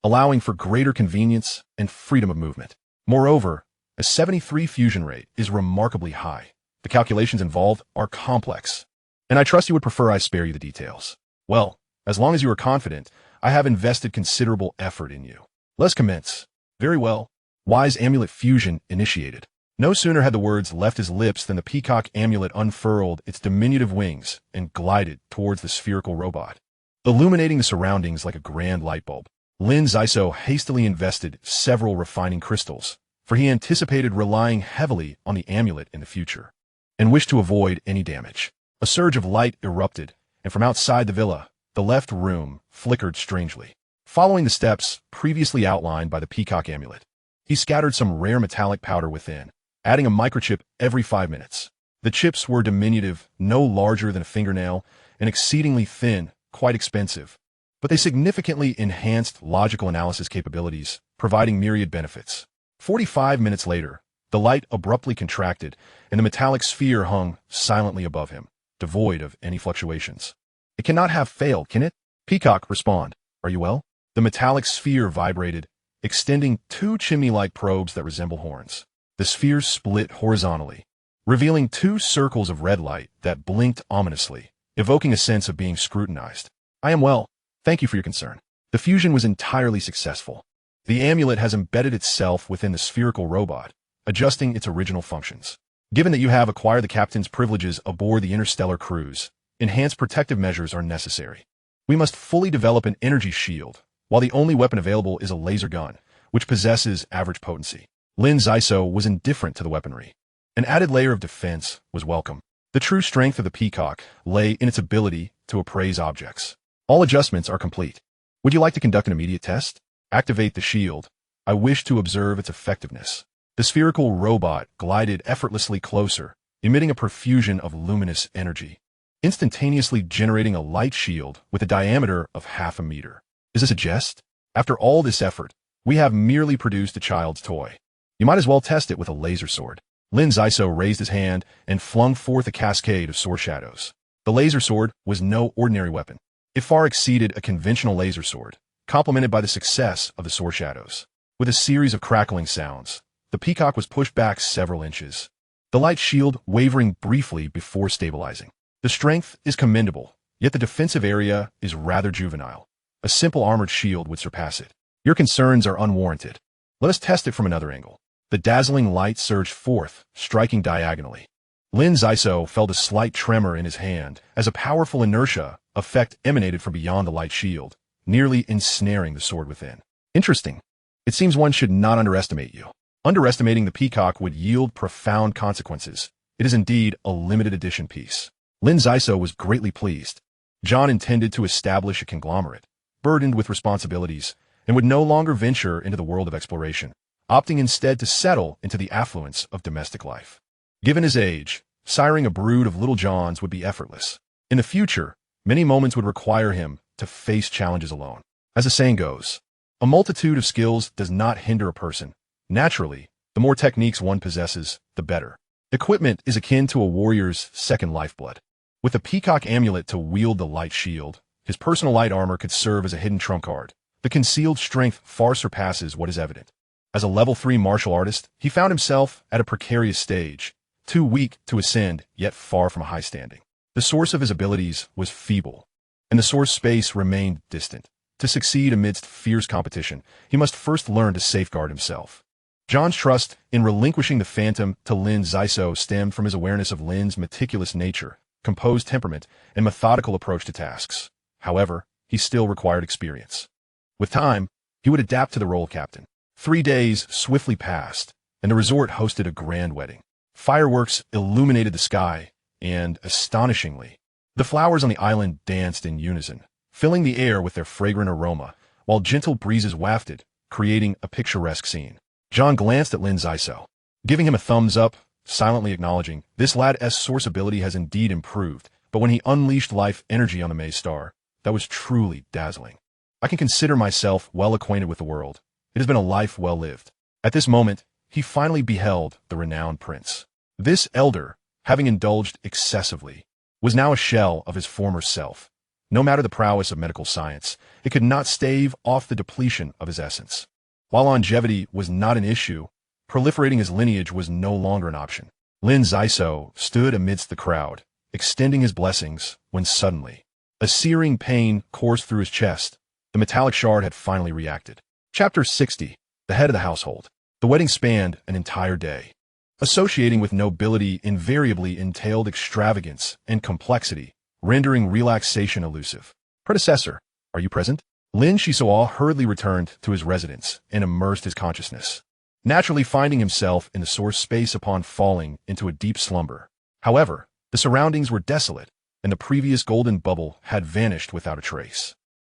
allowing for greater convenience and freedom of movement. Moreover, a 73 fusion rate is remarkably high. The calculations involved are complex, and I trust you would prefer I spare you the details. Well, as long as you are confident, I have invested considerable effort in you. Let's commence." Very well. Wise amulet fusion initiated. No sooner had the words left his lips than the peacock amulet unfurled its diminutive wings and glided towards the spherical robot, illuminating the surroundings like a grand light bulb. Lin Xisuo hastily invested several refining crystals, for he anticipated relying heavily on the amulet in the future, and wished to avoid any damage. A surge of light erupted, and from outside the villa, the left room flickered strangely. Following the steps previously outlined by the peacock amulet, he scattered some rare metallic powder within, adding a microchip every 5 minutes. The chips were diminutive, no larger than a fingernail, and exceedingly thin, quite expensive. But they significantly enhanced logical analysis capabilities, providing myriad benefits. 45 minutes later, the light abruptly contracted, and the metallic sphere hung silently above him, devoid of any fluctuations. "It cannot have failed, can it? Peacock, respond. Are you well?" The metallic sphere vibrated, extending 2 chimney-like probes that resemble horns. The spheres split horizontally, revealing 2 circles of red light that blinked ominously, evoking a sense of being scrutinized. "I am well. Thank you for your concern." The fusion was entirely successful. The amulet has embedded itself within the spherical robot, adjusting its original functions. Given that you have acquired the captain's privileges aboard the Interstellar Cruise, enhanced protective measures are necessary. We must fully develop an energy shield, while the only weapon available is a laser gun, which possesses average potency. Lin Xisuo was indifferent to the weaponry. An added layer of defense was welcome. The true strength of the peacock lay in its ability to appraise objects. All adjustments are complete. Would you like to conduct an immediate test? Activate the shield. I wish to observe its effectiveness. The spherical robot glided effortlessly closer, emitting a profusion of luminous energy, instantaneously generating a light shield with a diameter of 0.5 meter. Is this a jest? After all this effort, we have merely produced a child's toy. You might as well test it with a laser sword. Lin Xisuo raised his hand and flung forth a cascade of sword shadows. The laser sword was no ordinary weapon. It far exceeded a conventional laser sword, complemented by the success of the sword shadows. With a series of crackling sounds, the peacock was pushed back several inches, the light shield wavering briefly before stabilizing. The strength is commendable, yet the defensive area is rather juvenile. A simple armored shield would surpass it. Your concerns are unwarranted. Let us test it from another angle. The dazzling light surged forth, striking diagonally. Lin Xisuo felt a slight tremor in his hand as a powerful inertia effect emanated from beyond the light shield, nearly ensnaring the sword within. Interesting. It seems one should not underestimate you. Underestimating the peacock would yield profound consequences. It is indeed a limited edition piece. Lin Xisuo was greatly pleased. John intended to establish a conglomerate, burdened with responsibilities, and would no longer venture into the world of exploration, opting instead to settle into the affluence of domestic life. Given his age, siring a brood of little Johns would be effortless. In the future, many moments would require him to face challenges alone. As the saying goes, a multitude of skills does not hinder a person. Naturally, the more techniques one possesses, the better. Equipment is akin to a warrior's second lifeblood. With the peacock amulet to wield the light shield, his personal light armor could serve as a hidden trump card. The concealed strength far surpasses what is evident. As a level 3 martial artist, he found himself at a precarious stage, too weak to ascend, yet far from high standing. The source of his abilities was feeble, and the source space remained distant. To succeed amidst fierce competition, he must first learn to safeguard himself. John's trust in relinquishing the Phantom to Lin Xisuo stemmed from his awareness of Lin's meticulous nature, composed temperament, and methodical approach to tasks. However, he still required experience. With time, he would adapt to the role of captain. 3 days swiftly passed, and the resort hosted a grand wedding. Fireworks illuminated the sky, and, astonishingly, the flowers on the island danced in unison, filling the air with their fragrant aroma, while gentle breezes wafted, creating a picturesque scene. John glanced at Lin Xisuo, giving him a thumbs up, silently acknowledging, this lad's source ability has indeed improved, but when he unleashed life energy on the Maze Star, that was truly dazzling. I can consider myself well acquainted with the world. It has been a life well lived. At this moment, he finally beheld the renowned prince. This elder, having indulged excessively, was now a shell of his former self. No matter the prowess of medical science, it could not stave off the depletion of his essence. While longevity was not an issue, proliferating his lineage was no longer an option. Lin Xisuo stood amidst the crowd, extending his blessings, when suddenly, a searing pain coursed through his chest. The metallic shard had finally reacted. Chapter 60. The Head of the Household. The wedding spanned an entire day. Associating with nobility invariably entailed extravagance and complexity, rendering relaxation elusive. Predecessor, are you present? Lin Xisuo hurriedly returned to his residence and immersed his consciousness, naturally finding himself in the source space upon falling into a deep slumber. However, the surroundings were desolate, and the previous golden bubble had vanished without a trace.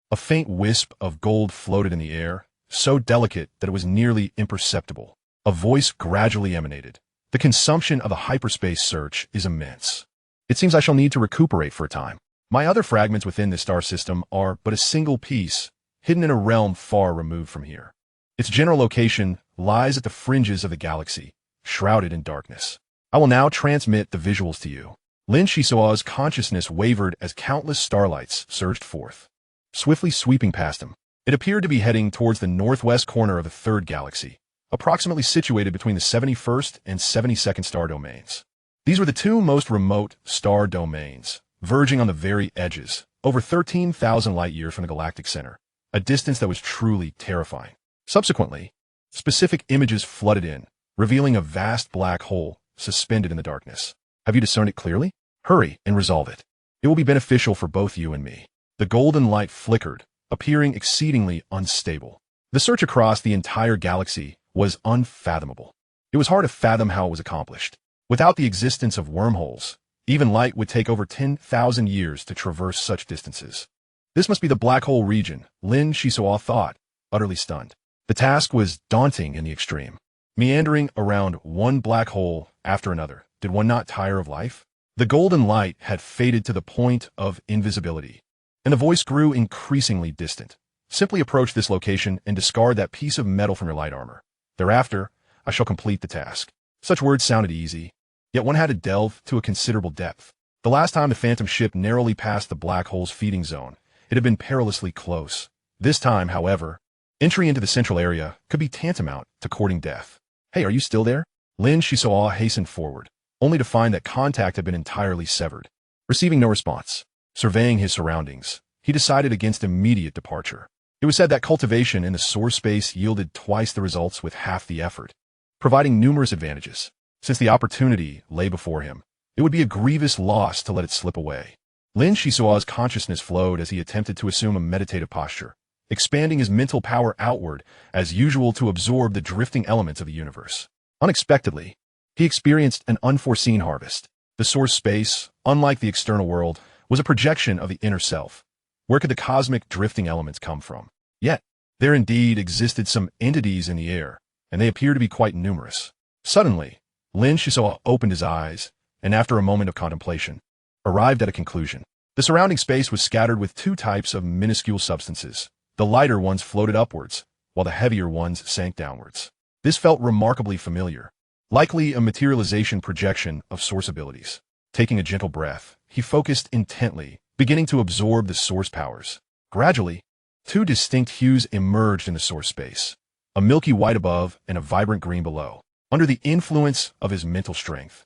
A faint wisp of gold floated in the air, so delicate that it was nearly imperceptible. A voice gradually emanated. The consumption of a hyperspace search is immense. It seems I shall need to recuperate for a time. My other fragments within this star system are but a single piece, hidden in a realm far removed from here. Its general location lies at the fringes of the galaxy, shrouded in darkness. I will now transmit the visuals to you. Lin Xisuo's consciousness wavered as countless starlights surged forth, swiftly sweeping past him. It appeared to be heading towards the northwest corner of the third galaxy, approximately situated between the 71st and 72nd star domains. These were the two most remote star domains, verging on the very edges, over 13,000 light-years from the galactic center, a distance that was truly terrifying. Subsequently, specific images flooded in, revealing a vast black hole suspended in the darkness. Have you discerned it clearly? Hurry and resolve it. It will be beneficial for both you and me. The golden light flickered, appearing exceedingly unstable. The search across the entire galaxy was unfathomable. It was hard to fathom how it was accomplished. Without the existence of wormholes, even light would take over 10,000 years to traverse such distances. This must be the black hole region, Lin Xisuo thought, utterly stunned. The task was daunting in the extreme. Meandering around one black hole after another, did one not tire of life? The golden light had faded to the point of invisibility, and the voice grew increasingly distant. Simply approach this location and discard that piece of metal from your light armor. Thereafter, I shall complete the task. Such words sounded easy, yet one had to delve to a considerable depth. The last time the Phantom ship narrowly passed the black hole's feeding zone, it had been perilously close. This time, however, entry into the central area could be tantamount to courting death. Hey, are you still there? Lin Xisuo hastened forward, only to find that contact had been entirely severed. Receiving no response, surveying his surroundings, he decided against immediate departure. It was said that cultivation in the source space yielded twice the results with half the effort, providing numerous advantages. Since the opportunity lay before him, it would be a grievous loss to let it slip away. Lin Xisuo's consciousness flowed as he attempted to assume a meditative posture, expanding his mental power outward as usual to absorb the drifting elements of the universe. Unexpectedly, he experienced an unforeseen harvest. The source space, unlike the external world, was a projection of the inner self. Where could the cosmic drifting elements come from? Yet, there indeed existed some entities in the air, and they appeared to be quite numerous. Suddenly, Lin Xisuo opened his eyes, and after a moment of contemplation, arrived at a conclusion. The surrounding space was scattered with two types of minuscule substances. The lighter ones floated upwards, while the heavier ones sank downwards. This felt remarkably familiar, likely a materialization projection of source abilities. Taking a gentle breath, he focused intently, beginning to absorb the source powers. Gradually, two distinct hues emerged in the source space, a milky white above and a vibrant green below. Under the influence of his mental strength,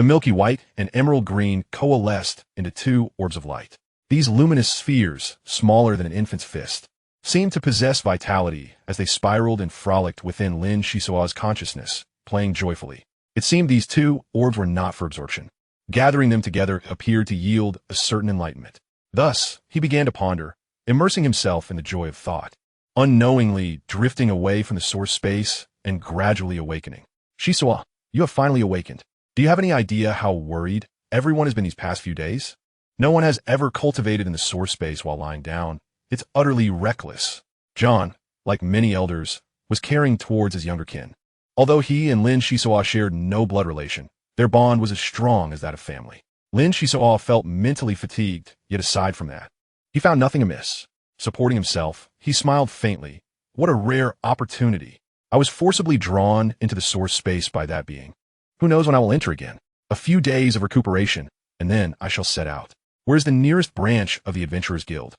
The milky white and emerald green coalesced into two orbs of light. These luminous spheres, smaller than an infant's fist, seemed to possess vitality as they spiraled and frolicked within Lin Xisuo's consciousness, playing joyfully. It seemed these two orbs were not for absorption. Gathering them together appeared to yield a certain enlightenment. Thus, he began to ponder, immersing himself in the joy of thought, unknowingly drifting away from the source space and gradually awakening. Xisuo, you have finally awakened. Do you have any idea how worried everyone has been these past few days? No one has ever cultivated in the source space while lying down. It's utterly reckless. John, like many elders, was carrying towards his younger kin. Although he and Lin Xisuo shared no blood relation, their bond was as strong as that of family. Lin Xisuo felt mentally fatigued, yet aside from that, he found nothing amiss. Supporting himself, he smiled faintly. What a rare opportunity. I was forcibly drawn into the source space by that being. Who knows when I will enter again? A few days of recuperation, and then I shall set out. Where is the nearest branch of the Adventurers Guild?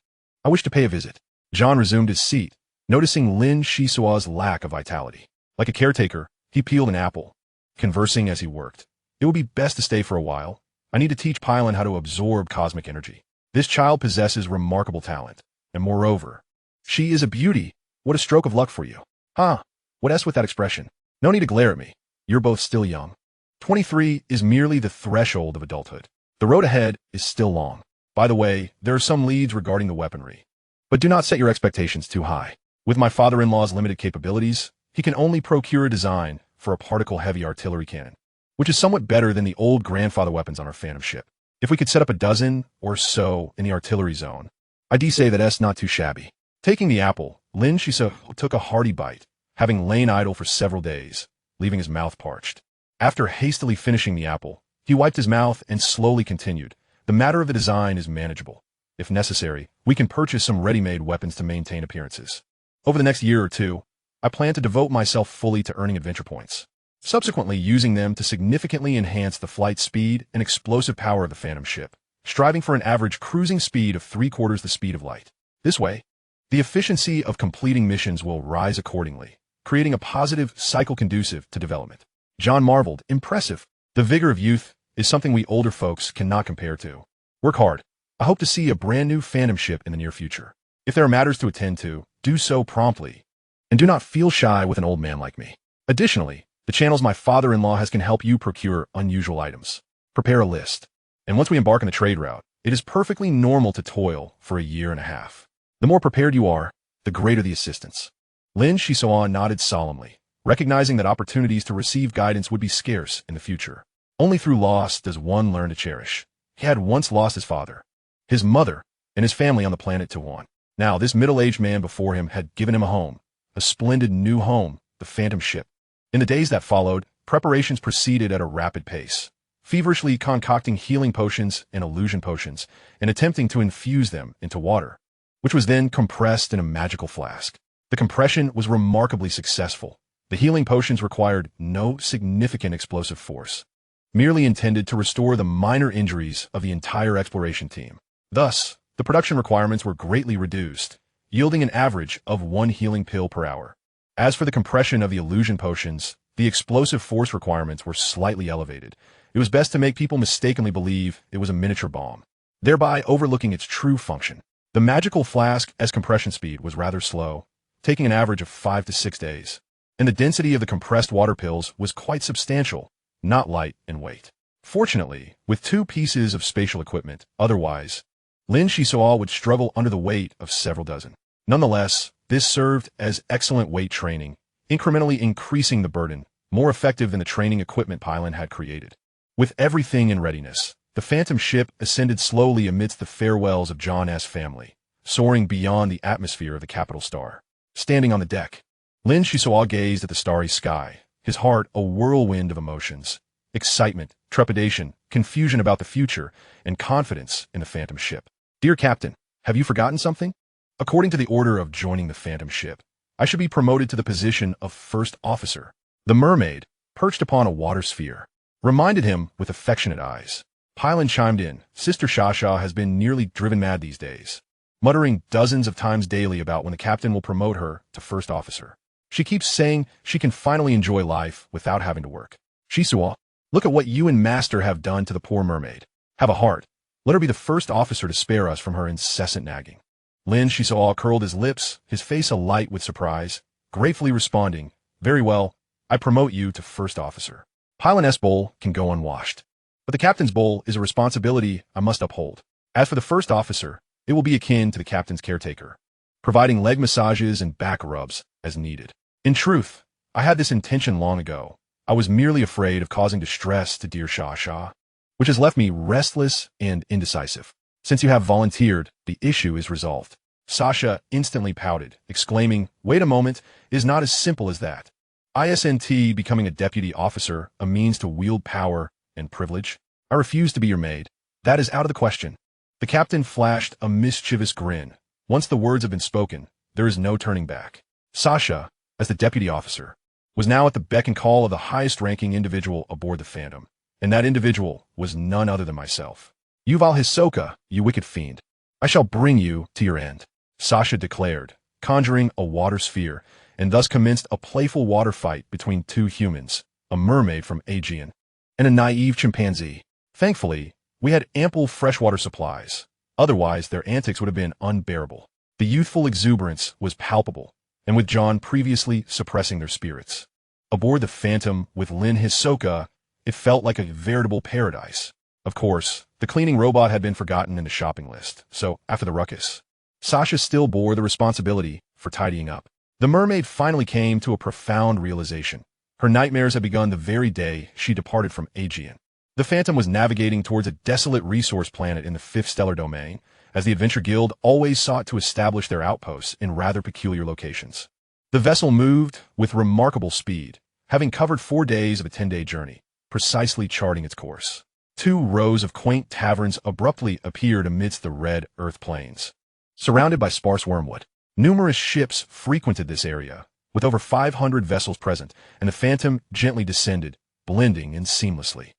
I wish to pay a visit. John resumed his seat, noticing Lin Xisuo's lack of vitality. Like a caretaker, he peeled an apple, conversing as he worked. It would be best to stay for a while. I need to teach Pylon how to absorb cosmic energy. This child possesses remarkable talent, and moreover, she is a beauty. What a stroke of luck for you. Huh, what S with that expression? No need to glare at me. You're both still young. 23 is merely the threshold of adulthood. The road ahead is still long. By the way, there are some leads regarding the weaponry. But do not set your expectations too high. With my father-in-law's limited capabilities, he can only procure a design for a particle-heavy artillery cannon, which is somewhat better than the old grandfather weapons on our Phantom ship. If we could set up a dozen or so in the artillery zone, I'd say that that's not too shabby. Taking the apple, Lin Xisuo took a hearty bite, having lain idle for several days, leaving his mouth parched. After hastily finishing the apple, he wiped his mouth and slowly continued. The matter of the design is manageable. If necessary, we can purchase some ready-made weapons to maintain appearances. Over the next year or two, I plan to devote myself fully to earning adventure points, subsequently using them to significantly enhance the flight speed and explosive power of the Phantom ship, striving for an average cruising speed of 3/4 the speed of light. This way, the efficiency of completing missions will rise accordingly, creating a positive cycle conducive to development. John marveled, impressive. The vigor of youth is something we older folks cannot compare to. Work hard. I hope to see a brand new Phantom ship in the near future. If there are matters to attend to, do so promptly. And do not feel shy with an old man like me. Additionally, the channels my father-in-law has can help you procure unusual items. Prepare a list. And once we embark on the trade route, it is perfectly normal to toil for a year and a half. The more prepared you are, the greater the assistance. Lin Xisuo nodded solemnly, recognizing that opportunities to receive guidance would be scarce in the future. Only through loss does one learn to cherish. He had once lost his father, his mother, and his family on the planet Tawan. Now, this middle-aged man before him had given him a home, a splendid new home, the Phantom ship. In the days that followed, preparations proceeded at a rapid pace, feverishly concocting healing potions and illusion potions, and attempting to infuse them into water, which was then compressed in a magical flask. The compression was remarkably successful. The healing potions required no significant explosive force, merely intended to restore the minor injuries of the entire exploration team. Thus, the production requirements were greatly reduced, yielding an average of 1 healing pill per hour. As for the compression of the illusion potions, the explosive force requirements were slightly elevated. It was best to make people mistakenly believe it was a miniature bomb, thereby overlooking its true function. The magical flask as compression speed was rather slow, taking an average of 5 to 6 days, and the density of the compressed water pills was quite substantial, not light in weight. Fortunately, with 2 pieces of spatial equipment, otherwise, Lin Xisuo would struggle under the weight of several dozen. Nonetheless, this served as excellent weight training, incrementally increasing the burden, more effective than the training equipment Pylon had created. With everything in readiness, the Phantom ship ascended slowly amidst the farewells of John S. family, soaring beyond the atmosphere of the capital star. Standing on the deck, Lin Xisuo gazed at the starry sky, his heart a whirlwind of emotions, excitement, trepidation, confusion about the future, and confidence in the Phantom ship. Dear Captain, have you forgotten something? According to the order of joining the Phantom ship, I should be promoted to the position of first officer. The mermaid, perched upon a water sphere, reminded him with affectionate eyes. Pylon chimed in. Sister Shasha has been nearly driven mad these days, muttering dozens of times daily about when the captain will promote her to first officer. She keeps saying she can finally enjoy life without having to work. Xisuo, Look at what you and Master have done to the poor mermaid. Have a heart. Let her be the first officer to spare us from her incessant nagging. Lin Xisuo curled his lips, his face alight with surprise, gratefully responding, very well, I promote you to first officer. Pilot's bowl can go unwashed. But the captain's bowl is a responsibility I must uphold. As for the first officer, it will be akin to the captain's caretaker, providing leg massages and back rubs as needed. In truth, I had this intention long ago. I was merely afraid of causing distress to dear Sha, which has left me restless and indecisive. Since you have volunteered, the issue is resolved. Sasha instantly pouted, exclaiming, wait a moment, it is not as simple as that. Isn't becoming a deputy officer a means to wield power and privilege? I refuse to be your maid. That is out of the question. The captain flashed a mischievous grin. Once the words have been spoken, there is no turning back. Sasha, as the deputy officer, was now at the beck and call of the highest-ranking individual aboard the Phantom, and that individual was none other than myself. Yuval Hisoka, you wicked fiend. I shall bring you to your end, Sasha declared, conjuring a water sphere, and thus commenced a playful water fight between two humans, a mermaid from Aegean, and a naive chimpanzee. Thankfully, we had ample freshwater supplies. Otherwise, their antics would have been unbearable. The youthful exuberance was palpable, and with John previously suppressing their spirits. Aboard the Phantom with Lin Hisoka, it felt like a veritable paradise. Of course, the cleaning robot had been forgotten in the shopping list, so after the ruckus, Sasha still bore the responsibility for tidying up. The mermaid finally came to a profound realization. Her nightmares had begun the very day she departed from Aegean. The Phantom was navigating towards a desolate resource planet in the fifth stellar domain, as the Adventure Guild always sought to establish their outposts in rather peculiar locations. The vessel moved with remarkable speed, having covered 4 days of a 10-day journey, precisely charting its course. 2 rows of quaint taverns abruptly appeared amidst the red earth plains. Surrounded by sparse wormwood, numerous ships frequented this area, with over 500 vessels present, and the Phantom gently descended, blending in seamlessly.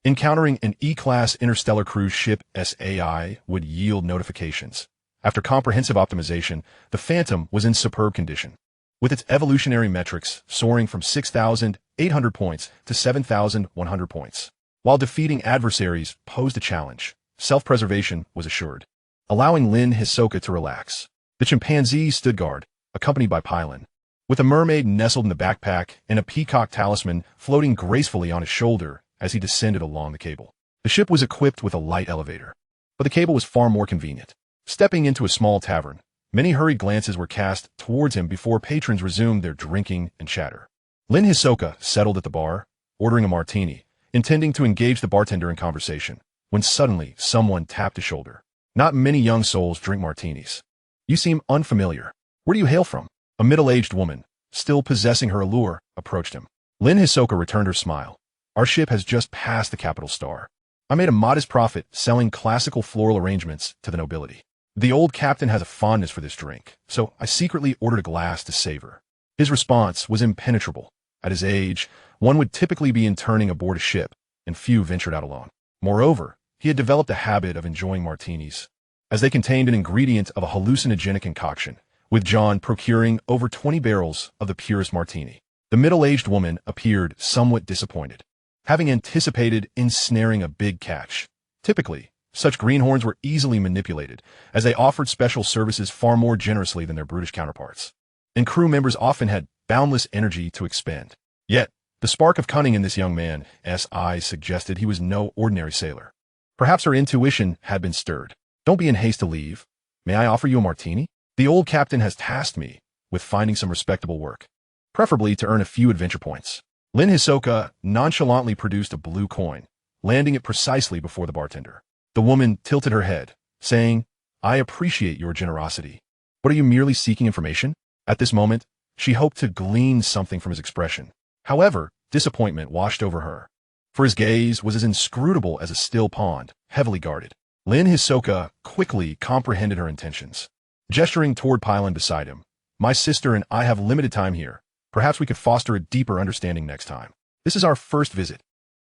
Encountering an E-class Interstellar Cruise ship SAI would yield notifications. After comprehensive optimization, the Phantom was in superb condition, with its evolutionary metrics soaring from 6,800 points to 7,100 points. While defeating adversaries posed a challenge, self-preservation was assured, allowing Lin Hisoka to relax. The chimpanzee stood guard, accompanied by Pylon, with a mermaid nestled in the backpack and a peacock talisman floating gracefully on his shoulder as he descended along the cable. The ship was equipped with a light elevator, but the cable was far more convenient. Stepping into a small tavern, many hurried glances were cast towards him before patrons resumed their drinking and chatter. Lin Hisoka settled at the bar, ordering a martini, intending to engage the bartender in conversation, when suddenly someone tapped his shoulder. Not many young souls drink martinis. You seem unfamiliar. Where do you hail from? A middle-aged woman, still possessing her allure, approached him. Lin Hisoka returned her smile. Our ship has just passed the capital star. I made a modest profit selling classical floral arrangements to the nobility. The old captain has a fondness for this drink, so I secretly ordered a glass to savor. His response was impenetrable. At his age, one would typically be interning aboard a ship, and few ventured out alone. Moreover, he had developed a habit of enjoying martinis, as they contained an ingredient of a hallucinogenic concoction, with John procuring over 20 barrels of the purest martini. The middle-aged woman appeared somewhat disappointed, having anticipated ensnaring a big catch. Typically, such greenhorns were easily manipulated, as they offered special services far more generously than their brutish counterparts, and crew members often had boundless energy to expend. Yet, the spark of cunning in this young man's eyes suggested he was no ordinary sailor. Perhaps her intuition had been stirred. Don't be in haste to leave. May I offer you a martini? The old captain has tasked me with finding some respectable work, preferably to earn a few adventure points. Lin Hisoka nonchalantly produced a blue coin, landing it precisely before the bartender. The woman tilted her head, saying, I appreciate your generosity. But are you merely seeking information? At this moment, she hoped to glean something from his expression. However, disappointment washed over her, for his gaze was as inscrutable as a still pond, heavily guarded. Lin Hisoka quickly comprehended her intentions. Gesturing toward Pylon beside him, my sister and I have limited time here. Perhaps we could foster a deeper understanding next time. This is our first visit,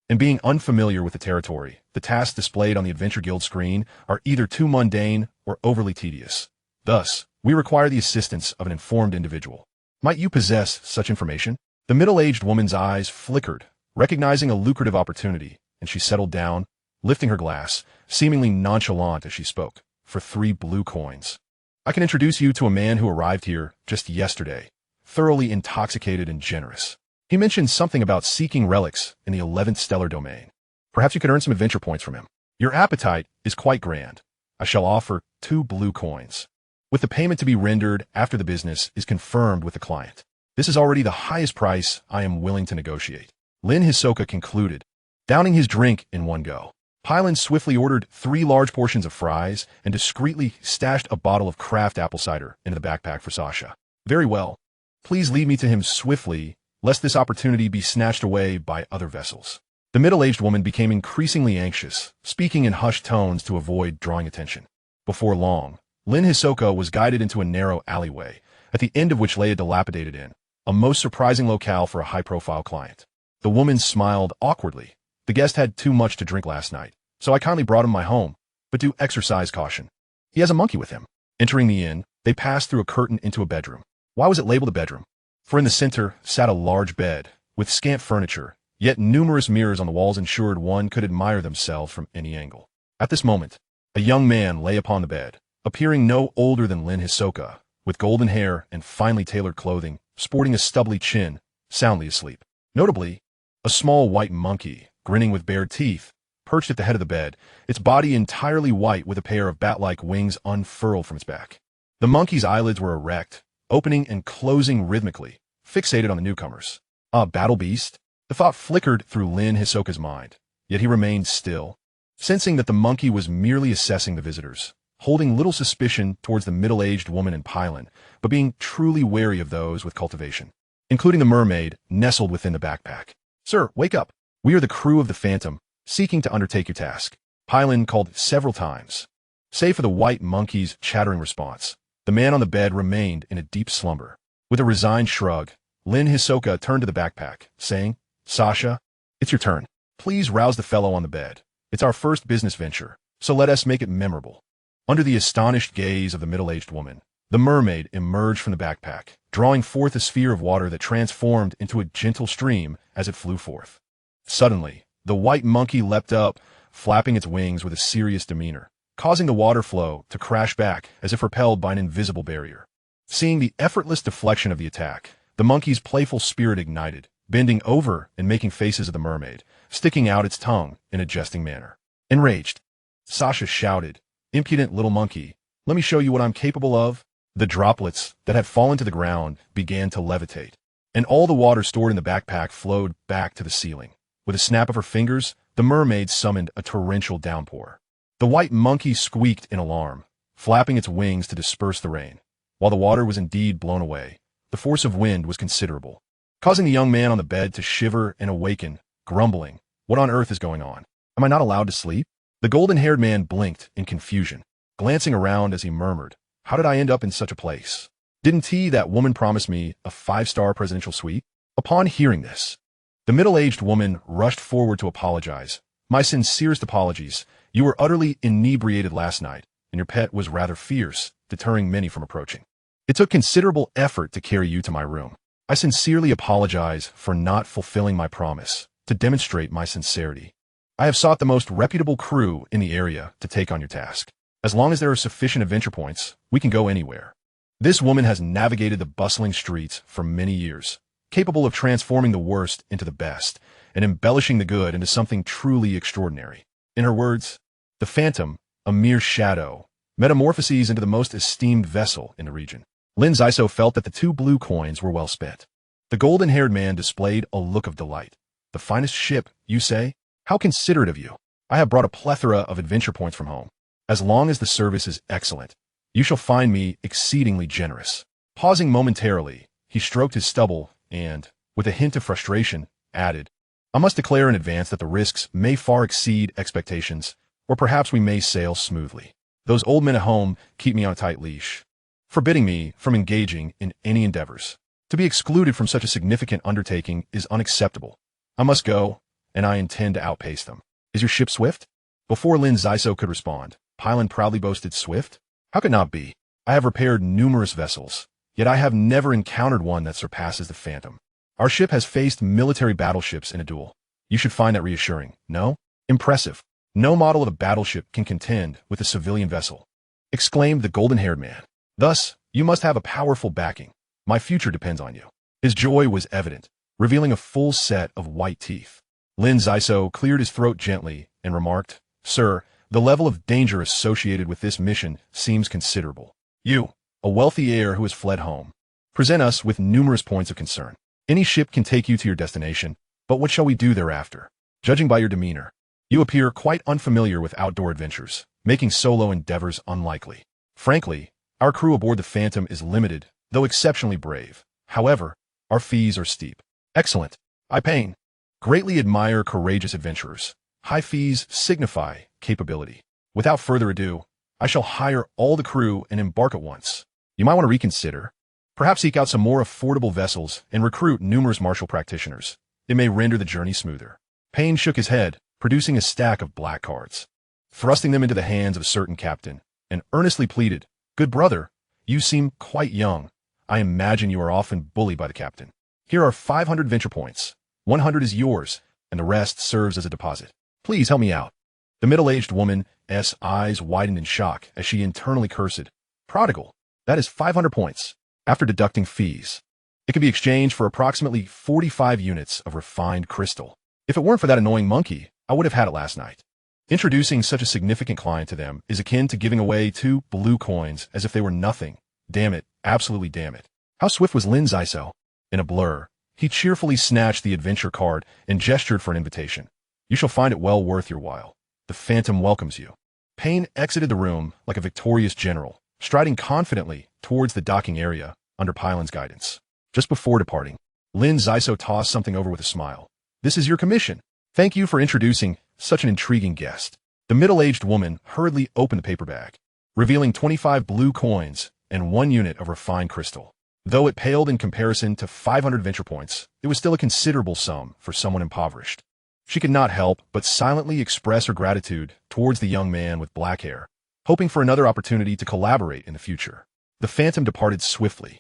and being unfamiliar with the territory, the tasks displayed on the Adventure Guild screen are either too mundane or overly tedious. Thus, we require the assistance of an informed individual. Might you possess such information? The middle-aged woman's eyes flickered, recognizing a lucrative opportunity, and she settled down, lifting her glass, seemingly nonchalant as she spoke, for 3 blue coins. I can introduce you to a man who arrived here just yesterday, thoroughly intoxicated and generous. He mentioned something about seeking relics in the 11th stellar domain. Perhaps you could earn some adventure points from him. Your appetite is quite grand. I shall offer 2 blue coins, with the payment to be rendered after the business is confirmed with the client. This is already the highest price I am willing to negotiate. Lin Xisuo concluded, downing his drink in one go. Pylon swiftly ordered 3 large portions of fries and discreetly stashed a bottle of craft apple cider into the backpack for Sasha. Very well. Please lead me to him swiftly, lest this opportunity be snatched away by other vessels. The middle-aged woman became increasingly anxious, speaking in hushed tones to avoid drawing attention. Before long, Lin Xisuo was guided into a narrow alleyway, at the end of which lay a dilapidated inn, a most surprising locale for a high-profile client. The woman smiled awkwardly. The guest had too much to drink last night, so I kindly brought him my home, but do exercise caution. He has a monkey with him. Entering the inn, they passed through a curtain into a bedroom. Why was it labeled a bedroom? For in the center sat a large bed, with scant furniture, yet numerous mirrors on the walls ensured one could admire themselves from any angle. At this moment, a young man lay upon the bed, appearing no older than Lin Xisuo, with golden hair and finely tailored clothing, sporting a stubbly chin, soundly asleep. Notably, a small white monkey, grinning with bared teeth, perched at the head of the bed, its body entirely white with a pair of bat-like wings unfurled from its back. The monkey's eyelids were erect, opening and closing rhythmically, fixated on the newcomers. A battle beast? The thought flickered through Lin Xisuo's mind, yet he remained still, sensing that the monkey was merely assessing the visitors, holding little suspicion towards the middle-aged woman and Pylon, but being truly wary of those with cultivation, including the mermaid nestled within the backpack. Sir, wake up. We are the crew of the Phantom, seeking to undertake your task. Pylon called several times. Save for the white monkey's chattering response, the man on the bed remained in a deep slumber. With a resigned shrug, Lin Xisuo turned to the backpack, saying, Sasha, it's your turn. Please rouse the fellow on the bed. It's our first business venture, so let us make it memorable. Under the astonished gaze of the middle-aged woman, the mermaid emerged from the backpack, drawing forth a sphere of water that transformed into a gentle stream as it flew forth. Suddenly, the white monkey leapt up, flapping its wings with a serious demeanor, causing the water flow to crash back as if repelled by an invisible barrier. Seeing the effortless deflection of the attack, the monkey's playful spirit ignited, bending over and making faces at the mermaid, sticking out its tongue in a jesting manner. Enraged, Sasha shouted, Impudent little monkey, let me show you what I'm capable of. The droplets that had fallen to the ground began to levitate, and all the water stored in the backpack flowed back to the ceiling. With a snap of her fingers, the mermaid summoned a torrential downpour. The white monkey squeaked in alarm, flapping its wings to disperse the rain. While the water was indeed blown away, the force of wind was considerable, causing the young man on the bed to shiver and awaken, grumbling, What on earth is going on? Am I not allowed to sleep? The golden-haired man blinked in confusion, glancing around as he murmured, How did I end up in such a place? Didn't that woman promise me a 5-star presidential suite? Upon hearing this, the middle-aged woman rushed forward to apologize. My sincerest apologies. You were utterly inebriated last night, and your pet was rather fierce, deterring many from approaching. It took considerable effort to carry you to my room. I sincerely apologize for not fulfilling my promise, to demonstrate my sincerity. I have sought the most reputable crew in the area to take on your task. As long as there are sufficient adventure points, we can go anywhere. This woman has navigated the bustling streets for many years, capable of transforming the worst into the best, and embellishing the good into something truly extraordinary. In her words, the Phantom, a mere shadow, metamorphoses into the most esteemed vessel in the region. Lin Xisuo felt that the 2 blue coins were well spent. The golden-haired man displayed a look of delight. The finest ship, you say? How considerate of you. I have brought a plethora of adventure points from home. As long as the service is excellent, you shall find me exceedingly generous. Pausing momentarily, he stroked his stubble and, with a hint of frustration, added, I must declare in advance that the risks may far exceed expectations, or perhaps we may sail smoothly. Those old men at home keep me on a tight leash, forbidding me from engaging in any endeavors. To be excluded from such a significant undertaking is unacceptable. I must go, and I intend to outpace them. Is your ship swift? Before Lin Xisuo could respond, Pylon proudly boasted, Swift? How could not be? I have repaired numerous vessels, yet I have never encountered one that surpasses the Phantom. Our ship has faced military battleships in a duel, You should find that reassuring, no? Impressive. No model of a battleship can contend with a civilian vessel, exclaimed the golden-haired man. Thus, you must have a powerful backing. My future depends on you. His joy was evident, revealing a full set of white teeth. Lin Xisuo cleared his throat gently and remarked, Sir, the level of danger associated with this mission seems considerable. You, a wealthy heir who has fled home, present us with numerous points of concern. Any ship can take you to your destination, but what shall we do thereafter? Judging by your demeanor, you appear quite unfamiliar with outdoor adventures, making solo endeavors unlikely. Frankly, our crew aboard the Phantom is limited, though exceptionally brave. However, our fees are steep. Excellent. I Payne greatly admire courageous adventurers. High fees signify capability. Without further ado, I shall hire all the crew and embark at once. You might want to reconsider. Perhaps seek out some more affordable vessels and recruit numerous martial practitioners. It may render the journey smoother. Payne shook his head, producing a stack of black cards. Thrusting them into the hands of a certain captain, and earnestly pleaded, Good brother, you seem quite young. I imagine you are often bullied by the captain. Here are 500 venture points. 100 is yours, and the rest serves as a deposit. Please help me out. The middle-aged woman's eyes widened in shock as she internally cursed. Prodigal, that is 500 points, after deducting fees. It can be exchanged for approximately 45 units of refined crystal. If it weren't for that annoying monkey, I would have had it last night. Introducing such a significant client to them is akin to giving away 2 blue coins as if they were nothing. Damn it, absolutely damn it. How swift was Lin Xisuo? In a blur, he cheerfully snatched the adventure card and gestured for an invitation. You shall find it well worth your while. The Phantom welcomes you. Payne exited the room like a victorious general, striding confidently towards the docking area under Pylan's guidance. Just before departing, Lin Xisuo tossed something over with a smile. This is your commission. Thank you for introducing such an intriguing guest. The middle-aged woman hurriedly opened the paper bag, revealing 25 blue coins and 1 unit of refined crystal. Though it paled in comparison to 500 venture points, it was still a considerable sum for someone impoverished. She could not help but silently express her gratitude towards the young man with black hair, hoping for another opportunity to collaborate in the future. The Phantom departed swiftly,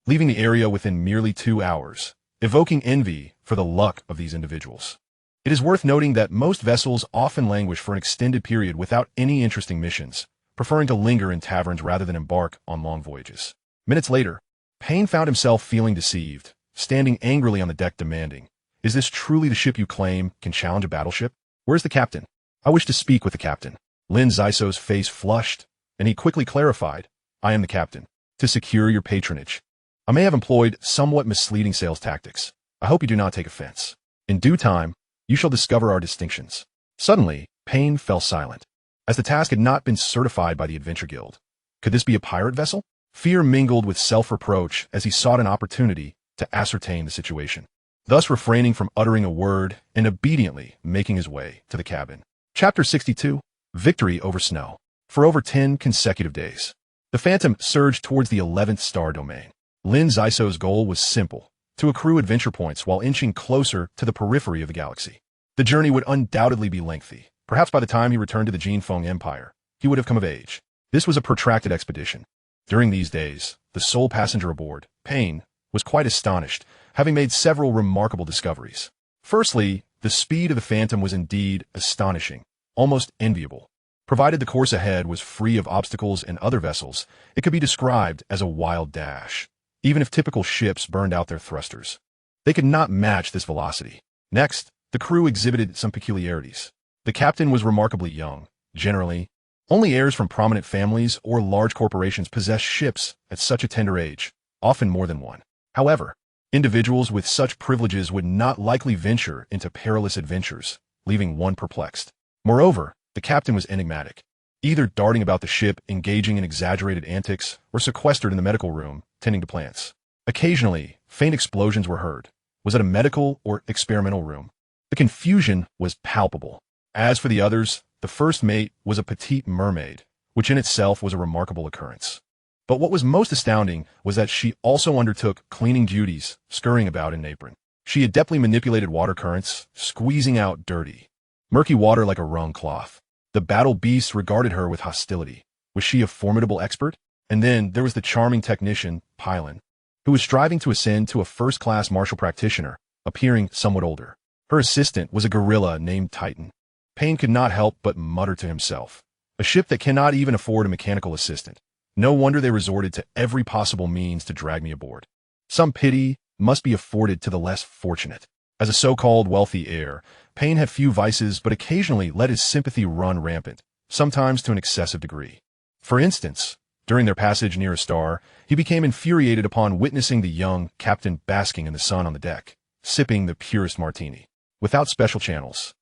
leaving the area within merely 2 hours, evoking envy for the luck of these individuals. It is worth noting that most vessels often languish for an extended period without any interesting missions, preferring to linger in taverns rather than embark on long voyages. Minutes later, Payne found himself feeling deceived, standing angrily on the deck demanding, Is this truly the ship you claim can challenge a battleship? Where's the captain? I wish to speak with the captain. Lin Xisuo's face flushed, and he quickly clarified, I am the captain. To secure your patronage, I may have employed somewhat misleading sales tactics. I hope you do not take offense. In due time, you shall discover our distinctions. Suddenly, Payne fell silent, as the task had not been certified by the Adventure Guild. Could this be a pirate vessel? Fear mingled with self-reproach as he sought an opportunity to ascertain the situation, thus refraining from uttering a word and obediently making his way to the cabin. Chapter 62, Victory over Snow. For over 10 consecutive days, the Phantom surged towards the 11th star domain. Lin Xisuo's goal was simple, to accrue adventure points while inching closer to the periphery of the galaxy. The journey would undoubtedly be lengthy. Perhaps by the time he returned to the Jinfeng Empire, he would have come of age. This was a protracted expedition. During these days, the sole passenger aboard, Payne, was quite astonished, having made several remarkable discoveries. Firstly, the speed of the Phantom was indeed astonishing, almost enviable. Provided the course ahead was free of obstacles and other vessels, it could be described as a wild dash. Even if typical ships burned out their thrusters, they could not match this velocity. Next, the crew exhibited some peculiarities. The captain was remarkably young. Generally, only heirs from prominent families or large corporations possess ships at such a tender age, often more than one. However, individuals with such privileges would not likely venture into perilous adventures, leaving one perplexed. Moreover, the captain was enigmatic, either darting about the ship engaging in exaggerated antics or sequestered in the medical room tending to plants. Occasionally, faint explosions were heard. Was it a medical or experimental room? The confusion was palpable. As for the others, the first mate was a petite mermaid, which in itself was a remarkable occurrence. But what was most astounding was that she also undertook cleaning duties, scurrying about in an apron. She adeptly manipulated water currents, squeezing out dirty, murky water like a wrung cloth. The battle beasts regarded her with hostility. Was she a formidable expert? And then there was the charming technician, Pylan, who was striving to ascend to a first-class martial practitioner, appearing somewhat older. Her assistant was a gorilla named Titan. Payne could not help but mutter to himself. A ship that cannot even afford a mechanical assistant. No wonder they resorted to every possible means to drag me aboard. Some pity must be afforded to the less fortunate. As a so-called wealthy heir, Payne had few vices but occasionally let his sympathy run rampant, sometimes to an excessive degree. For instance, during their passage near a star, he became infuriated upon witnessing the young captain basking in the sun on the deck, sipping the purest martini, without special channels.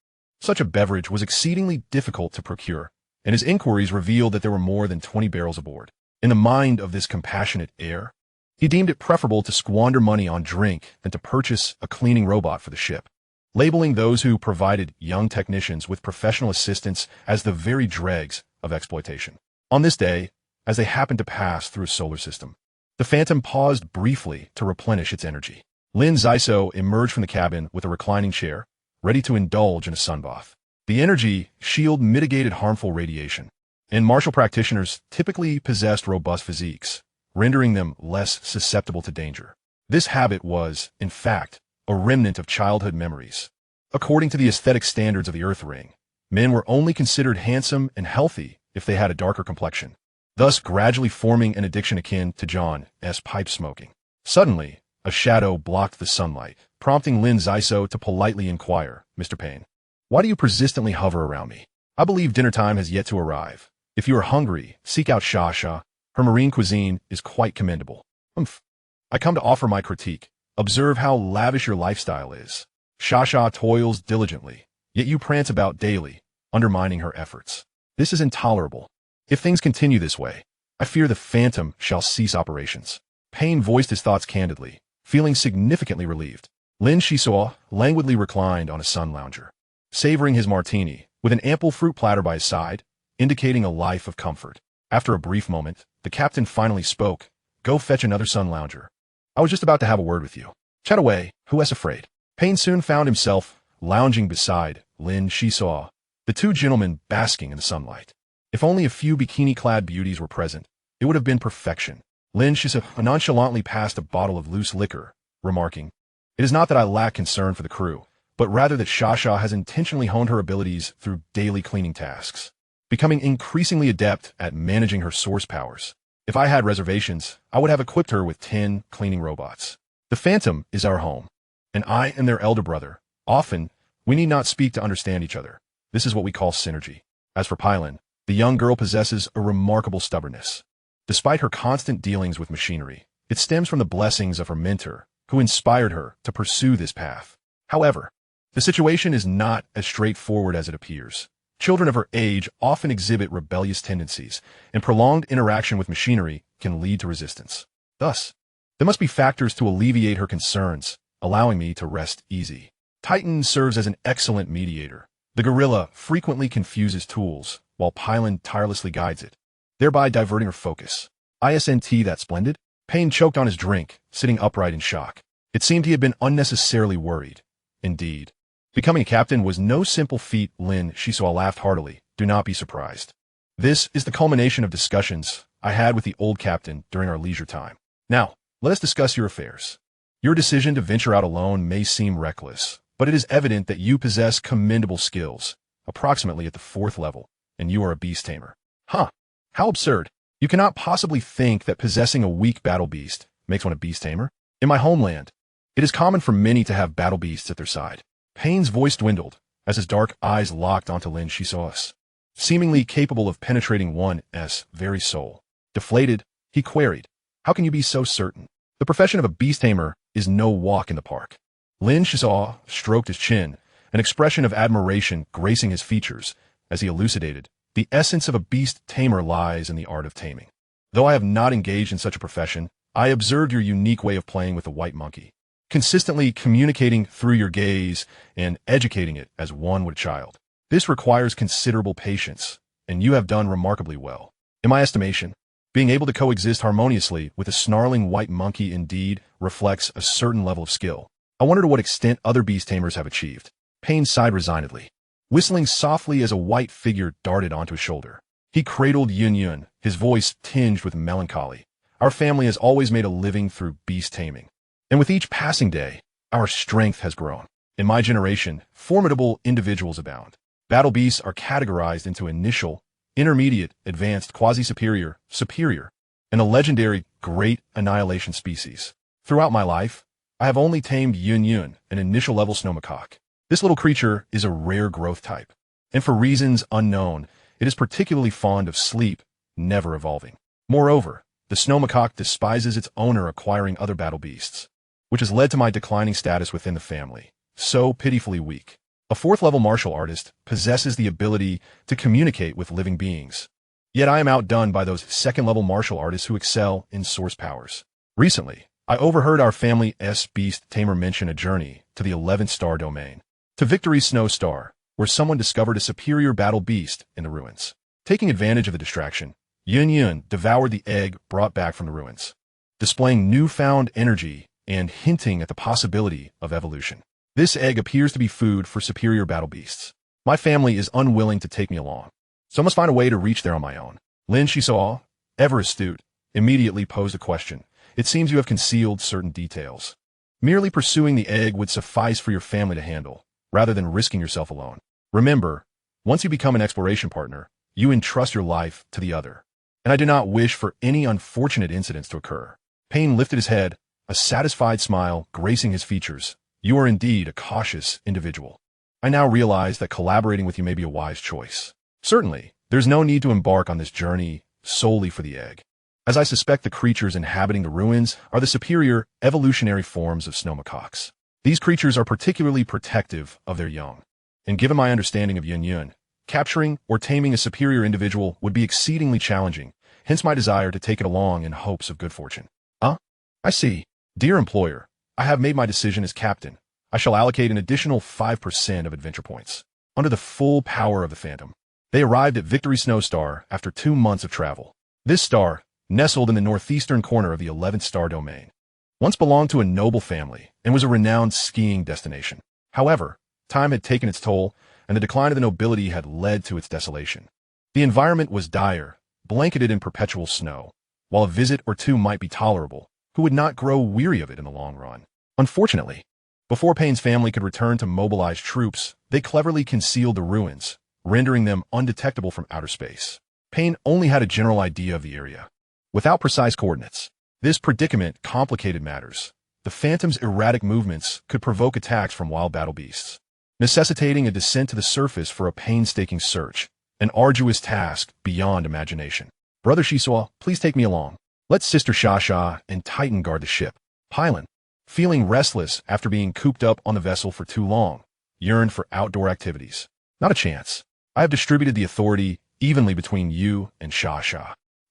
Such a beverage was exceedingly difficult to procure, and his inquiries revealed that there were more than 20 barrels aboard. In the mind of this compassionate heir, he deemed it preferable to squander money on drink than to purchase a cleaning robot for the ship, labeling those who provided young technicians with professional assistance as the very dregs of exploitation. On this day, as they happened to pass through a solar system, the Phantom paused briefly to replenish its energy. Lin Xisuo emerged from the cabin with a reclining chair, ready to indulge in a sunbath. The energy shield mitigated harmful radiation, and martial practitioners typically possessed robust physiques, rendering them less susceptible to danger. This habit was, in fact, a remnant of childhood memories. According to the aesthetic standards of the Earth Ring, men were only considered handsome and healthy if they had a darker complexion, thus gradually forming an addiction akin to John's pipe smoking. Suddenly, a shadow blocked the sunlight, prompting Lin Xisuo to politely inquire, "Mr. Payne, why do you persistently hover around me? I believe dinner time has yet to arrive. If you are hungry, seek out Shasha. Her marine cuisine is quite commendable." I come to offer my critique. Observe how lavish your lifestyle is. Shasha toils diligently, yet you prance about daily, undermining her efforts. This is intolerable. If things continue this way, I fear the Phantom shall cease operations. Payne voiced his thoughts candidly, feeling significantly relieved. Lin Xisuo languidly reclined on a sun lounger, savoring his martini, with an ample fruit platter by his side, indicating a life of comfort. After a brief moment, the captain finally spoke. "Go fetch another sun lounger. I was just about to have a word with you." "Chat away, who is afraid?" Payne soon found himself lounging beside Lin Xisuo, the two gentlemen basking in the sunlight. If only a few bikini-clad beauties were present, it would have been perfection. Lin Xisuo nonchalantly passed a bottle of loose liquor, remarking, "It is not that I lack concern for the crew, but rather that Shasha has intentionally honed her abilities through daily cleaning tasks, becoming increasingly adept at managing her source powers. If I had reservations, I would have equipped her with 10 cleaning robots. The Phantom is our home, and I am their elder brother. Often, we need not speak to understand each other. This is what we call synergy." As for Pylon, the young girl possesses a remarkable stubbornness. Despite her constant dealings with machinery, it stems from the blessings of her mentor, who inspired her to pursue this path. However, the situation is not as straightforward as it appears. Children of her age often exhibit rebellious tendencies, and prolonged interaction with machinery can lead to resistance. Thus, there must be factors to alleviate her concerns, allowing me to rest easy. Titan serves as an excellent mediator. The gorilla frequently confuses tools, while Pylon tirelessly guides it, thereby diverting her focus. "Isn't that splendid?" Payne choked on his drink, sitting upright in shock. It seemed he had been unnecessarily worried. Indeed, becoming a captain was no simple feat. Lin Xisuo laughed heartily. "Do not be surprised. This is the culmination of discussions I had with the old captain during our leisure time. Now, let us discuss your affairs. Your decision to venture out alone may seem reckless, but it is evident that you possess commendable skills, approximately at the 4th level, and you are a beast tamer." "Huh. How absurd. You cannot possibly think that possessing a weak battle beast makes one a beast tamer. In my homeland, it is common for many to have battle beasts at their side." Payne's voice dwindled as his dark eyes locked onto Lin Xisuo's, seemingly capable of penetrating one's very soul. Deflated, he queried, "How can you be so certain? The profession of a beast tamer is no walk in the park." Lin Xisuo stroked his chin, an expression of admiration gracing his features, as he elucidated, "The essence of a beast tamer lies in the art of taming. Though I have not engaged in such a profession, I observed your unique way of playing with the white monkey, consistently communicating through your gaze and educating it as one would a child. This requires considerable patience, and you have done remarkably well. In my estimation, being able to coexist harmoniously with a snarling white monkey indeed reflects a certain level of skill. I wonder to what extent other beast tamers have achieved." Payne sighed resignedly, whistling softly as a white figure darted onto his shoulder. He cradled Yun Yun, his voice tinged with melancholy. "Our family has always made a living through beast taming, and with each passing day, our strength has grown. In my generation, formidable individuals abound. Battle beasts are categorized into initial, intermediate, advanced, quasi-superior, superior, and a legendary great annihilation species. Throughout my life, I have only tamed Yun, an initial-level snow macaque. This little creature is a rare growth type, and for reasons unknown, it is particularly fond of sleep, never evolving. Moreover, the snow macaque despises its owner acquiring other battle beasts, which has led to my declining status within the family, so pitifully weak. A fourth-level martial artist possesses the ability to communicate with living beings. Yet I am outdone by those second-level martial artists who excel in source powers. Recently, I overheard our family's beast tamer mention a journey to the 11th star domain, to Victory's Snow Star, where someone discovered a superior battle beast in the ruins. Taking advantage of the distraction, Yun devoured the egg brought back from the ruins, displaying newfound energy and hinting at the possibility of evolution. This egg appears to be food for superior battle beasts. My family is unwilling to take me along, so I must find a way to reach there on my own. Lin Xisuo, ever astute, immediately posed a question. It seems you have concealed certain details. Merely pursuing the egg would suffice for your family to handle, rather than risking yourself alone. Remember, once you become an exploration partner, you entrust your life to the other. And I do not wish for any unfortunate incidents to occur. Payne lifted his head, a satisfied smile gracing his features. You are indeed a cautious individual. I now realize that collaborating with you may be a wise choice. Certainly, there's no need to embark on this journey solely for the egg, as I suspect the creatures inhabiting the ruins are the superior evolutionary forms of snow macaques. These creatures are particularly protective of their young, and given my understanding of Yun, capturing or taming a superior individual would be exceedingly challenging, hence my desire to take it along in hopes of good fortune. I see. Dear employer, I have made my decision as captain. I shall allocate an additional 5% of adventure points. Under the full power of the Phantom, they arrived at Victory Snow Star after 2 months of travel. This star, nestled in the northeastern corner of the 11th star domain, once belonged to a noble family and was a renowned skiing destination. However, time had taken its toll, and the decline of the nobility had led to its desolation. The environment was dire, blanketed in perpetual snow. While a visit or two might be tolerable, who would not grow weary of it in the long run? Unfortunately, before Payne's family could return to mobilize troops, they cleverly concealed the ruins, rendering them undetectable from outer space. Payne only had a general idea of the area, without precise coordinates. This predicament complicated matters. The Phantom's erratic movements could provoke attacks from wild battle beasts, necessitating a descent to the surface for a painstaking search, an arduous task beyond imagination. Brother Xisuo, please take me along. Let Sister Sha and Titan guard the ship. Pylon, feeling restless after being cooped up on the vessel for too long, yearned for outdoor activities. Not a chance. I have distributed the authority evenly between you and Sha.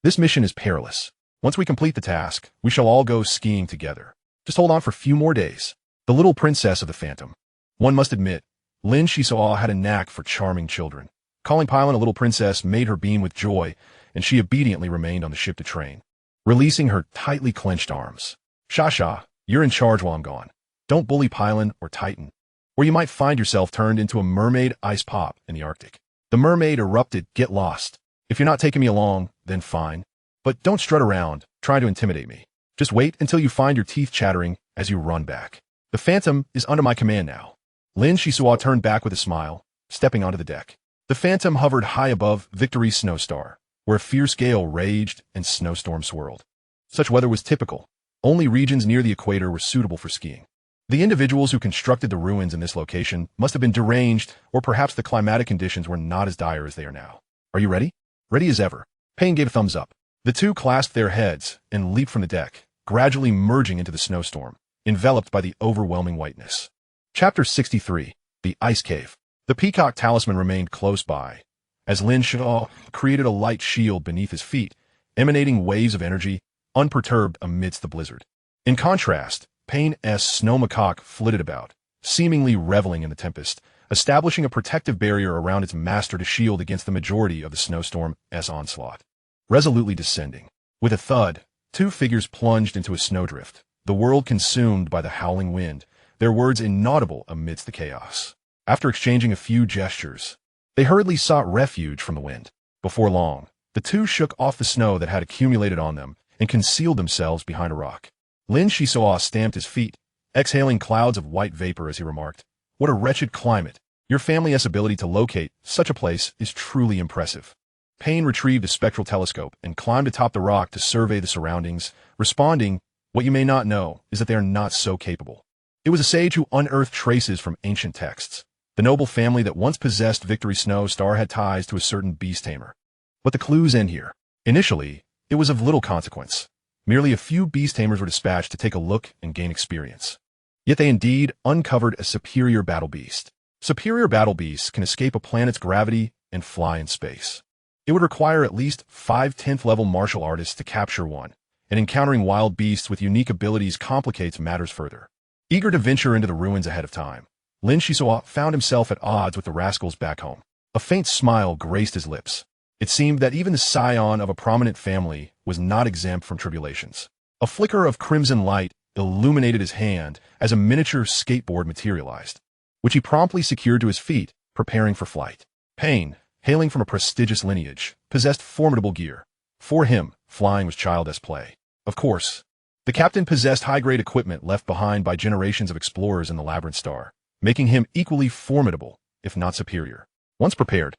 This mission is perilous. Once we complete the task, we shall all go skiing together. Just hold on for a few more days. The little princess of the Phantom. One must admit, Lin Xisuo had a knack for charming children. Calling Pylon a little princess made her beam with joy, and she obediently remained on the ship to train, releasing her tightly clenched arms. Sha, you're in charge while I'm gone. Don't bully Pylon or Titan, or you might find yourself turned into a mermaid ice pop in the Arctic. The mermaid erupted. Get lost. If you're not taking me along, then fine. But don't strut around, trying to intimidate me. Just wait until you find your teeth chattering as you run back. The Phantom is under my command now. Lin Xisuo turned back with a smile, stepping onto the deck. The Phantom hovered high above Victory's Snow Star, where a fierce gale raged and snowstorms swirled. Such weather was typical. Only regions near the equator were suitable for skiing. The individuals who constructed the ruins in this location must have been deranged, or perhaps the climatic conditions were not as dire as they are now. Are you ready? Ready as ever. Payne gave a thumbs up. The two clasped their heads and leaped from the deck, gradually merging into the snowstorm, enveloped by the overwhelming whiteness. Chapter 63. The Ice Cave. The peacock talisman remained close by, as Lin Xisuo created a light shield beneath his feet, emanating waves of energy, unperturbed amidst the blizzard. In contrast, Payne's snow macaque flitted about, seemingly reveling in the tempest, establishing a protective barrier around its master to shield against the majority of the snowstorm's onslaught. Resolutely descending, with a thud, two figures plunged into a snowdrift, the world consumed by the howling wind, their words inaudible amidst the chaos. After exchanging a few gestures, they hurriedly sought refuge from the wind. Before long, the two shook off the snow that had accumulated on them and concealed themselves behind a rock. Lin Xisuo stamped his feet, exhaling clouds of white vapor as he remarked, What a wretched climate. Your family's ability to locate such a place is truly impressive. Payne retrieved a spectral telescope and climbed atop the rock to survey the surroundings, responding, "What you may not know is that they are not so capable." It was a sage who unearthed traces from ancient texts. The noble family that once possessed Victory Snow Star had ties to a certain beast tamer. But the clues end here. Initially, it was of little consequence. Merely a few beast tamers were dispatched to take a look and gain experience. Yet they indeed uncovered a superior battle beast. Superior battle beasts can escape a planet's gravity and fly in space. It would require at least 5 10th level martial artists to capture one, and encountering wild beasts with unique abilities complicates matters further. Eager to venture into the ruins ahead of time, Lin Xisuo found himself at odds with the rascals back home. A faint smile graced his lips. It seemed that even the scion of a prominent family was not exempt from tribulations. A flicker of crimson light illuminated his hand as a miniature skateboard materialized, which he promptly secured to his feet, preparing for flight. Payne, hailing from a prestigious lineage, possessed formidable gear. For him, flying was childish play. Of course, the captain possessed high-grade equipment left behind by generations of explorers in the Labyrinth Star, making him equally formidable, if not superior. Once prepared,